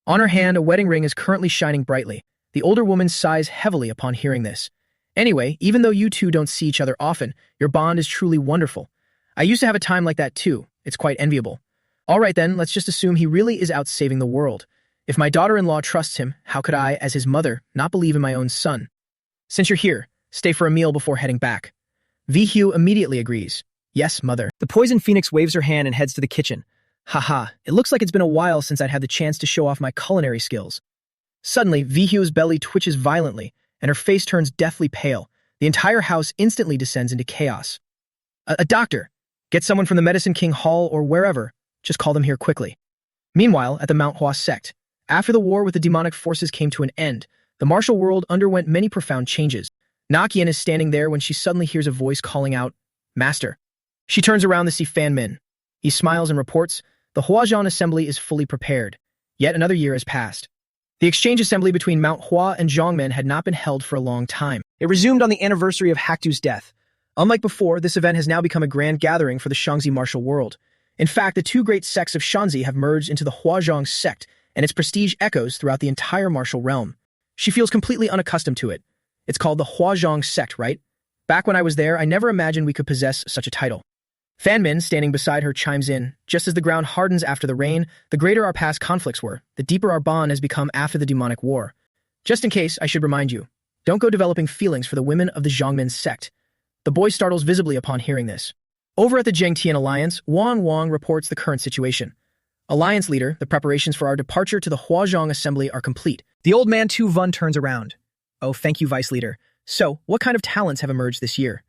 On her hand, a wedding ring is currently shining brightly. The older woman sighs heavily upon hearing this. Anyway, even though you two don't see each other often, your bond is truly wonderful. I used to have a time like that too. It's quite enviable. All right then, let's just assume he really is out saving the world. If my daughter-in-law trusts him, how could I, as his mother, not believe in my own son? Since you're here, stay for a meal before heading back. Vi Hugh immediately agrees. Yes, mother. The poison phoenix waves her hand and heads to the kitchen. Haha, it looks like it's been a while since I'd had the chance to show off my culinary skills. Suddenly, Vi Hugh's belly twitches violently, and her face turns deathly pale. The entire house instantly descends into chaos. A doctor! Get someone from the Medicine King Hall or wherever. Just call them here quickly. Meanwhile, at the Manhwa sect, after the war with the demonic forces came to an end, the martial world underwent many profound changes. Nakian is standing there when she suddenly hears a voice calling out, "Master." She turns around to see Fan Min. He smiles and reports, the Huajian assembly is fully prepared. Yet another year has passed. The exchange assembly between Mount Hua and Zhongmen had not been held for a long time. It resumed on the anniversary of Haktu's death. Unlike before, this event has now become a grand gathering for the Shangzi martial world. In fact, the two great sects of Shanzi have merged into the Huazhong sect, and its prestige echoes throughout the entire martial realm. She feels completely unaccustomed to it. It's called the Huazhong sect, right? Back when I was there, I never imagined we could possess such a title. Fanmin, standing beside her, chimes in, just as the ground hardens after the rain, the greater our past conflicts were, the deeper our bond has become after the demonic war. Just in case, I should remind you, don't go developing feelings for the women of the Zhongmin sect. The boy startles visibly upon hearing this. Over at the Zhengtian Alliance, Wang reports the current situation. Alliance leader, the preparations for our departure to the Huazhong assembly are complete. The old man Tu Vun turns around. Oh, thank you, vice leader. So, what kind of talents have emerged this year?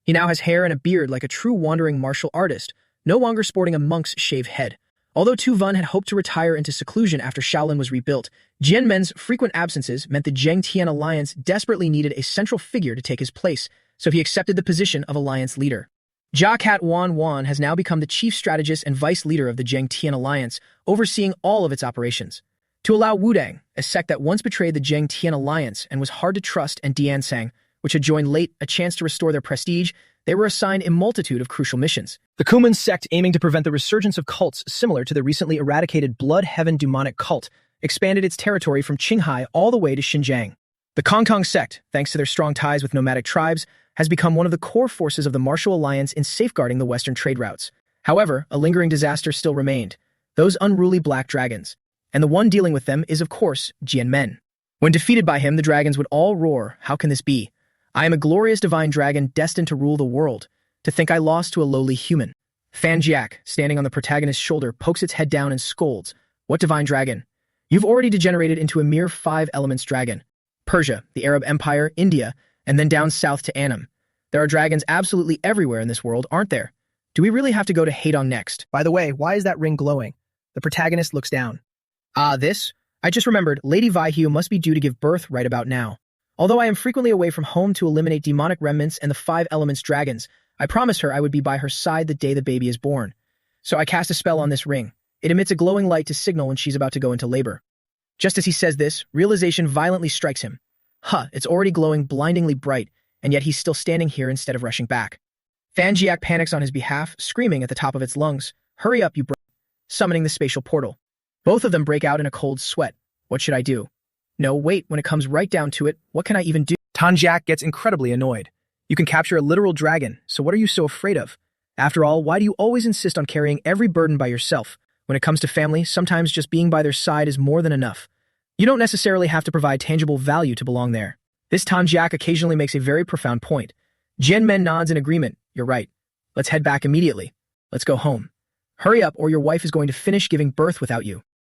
He now has hair and a beard like a true wandering martial artist, no longer sporting a monk's shaved head. Although Tu Vun had hoped to retire into seclusion after Shaolin was rebuilt, Jian Men's frequent absences meant the Zhengtian Alliance desperately needed a central figure to take his place, so he accepted the position of Alliance leader. Jiakat Wan has now become the chief strategist and vice leader of the Zhengtian Alliance, overseeing all of its operations. To allow Wudang, a sect that once betrayed the Zhengtian Alliance and was hard to trust, and Diansang, which had joined late, a chance to restore their prestige, they were assigned a multitude of crucial missions. The Kuman sect, aiming to prevent the resurgence of cults similar to the recently eradicated Blood Heaven demonic cult, expanded its territory from Qinghai all the way to Xinjiang. The Kongtong sect, thanks to their strong ties with nomadic tribes, has become one of the core forces of the martial alliance in safeguarding the western trade routes. However, a lingering disaster still remained, those unruly black dragons. And the one dealing with them is, of course, Jian Men. When defeated by him, the dragons would all roar, "How can this be? I am a glorious divine dragon destined to rule the world. To think I lost to a lowly human." Fan Jiak, standing on the protagonist's shoulder, pokes its head down and scolds. "What divine dragon? You've already degenerated into a mere 5 elements dragon. Persia, the Arab Empire, India, and then down south to Annam. There are dragons absolutely everywhere in this world, aren't there? Do we really have to go to Heidong next?" By the way, why is that ring glowing? The protagonist looks down. This? I just remembered, Lady Vaihyu must be due to give birth right about now. Although I am frequently away from home to eliminate demonic remnants and the 5 elements dragons, I promised her I would be by her side the day the baby is born. So I cast a spell on this ring. It emits a glowing light to signal when she's about to go into labor. Just as he says this, realization violently strikes him. It's already glowing blindingly bright, and yet he's still standing here instead of rushing back. Fanjiak panics on his behalf, screaming at the top of its lungs, "Hurry up, you bro!" summoning the spatial portal. Both of them break out in a cold sweat. What should I do? No, wait, when it comes right down to it, what can I even do? Tanjiak gets incredibly annoyed. You can capture a literal dragon, so what are you so afraid of? After all, why do you always insist on carrying every burden by yourself? When it comes to family, sometimes just being by their side is more than enough. You don't necessarily have to provide tangible value to belong there. This Tanjiak occasionally makes a very profound point. Jian Men nods in agreement. You're right. Let's head back immediately. Let's go home. Hurry up or your wife is going to finish giving birth without you.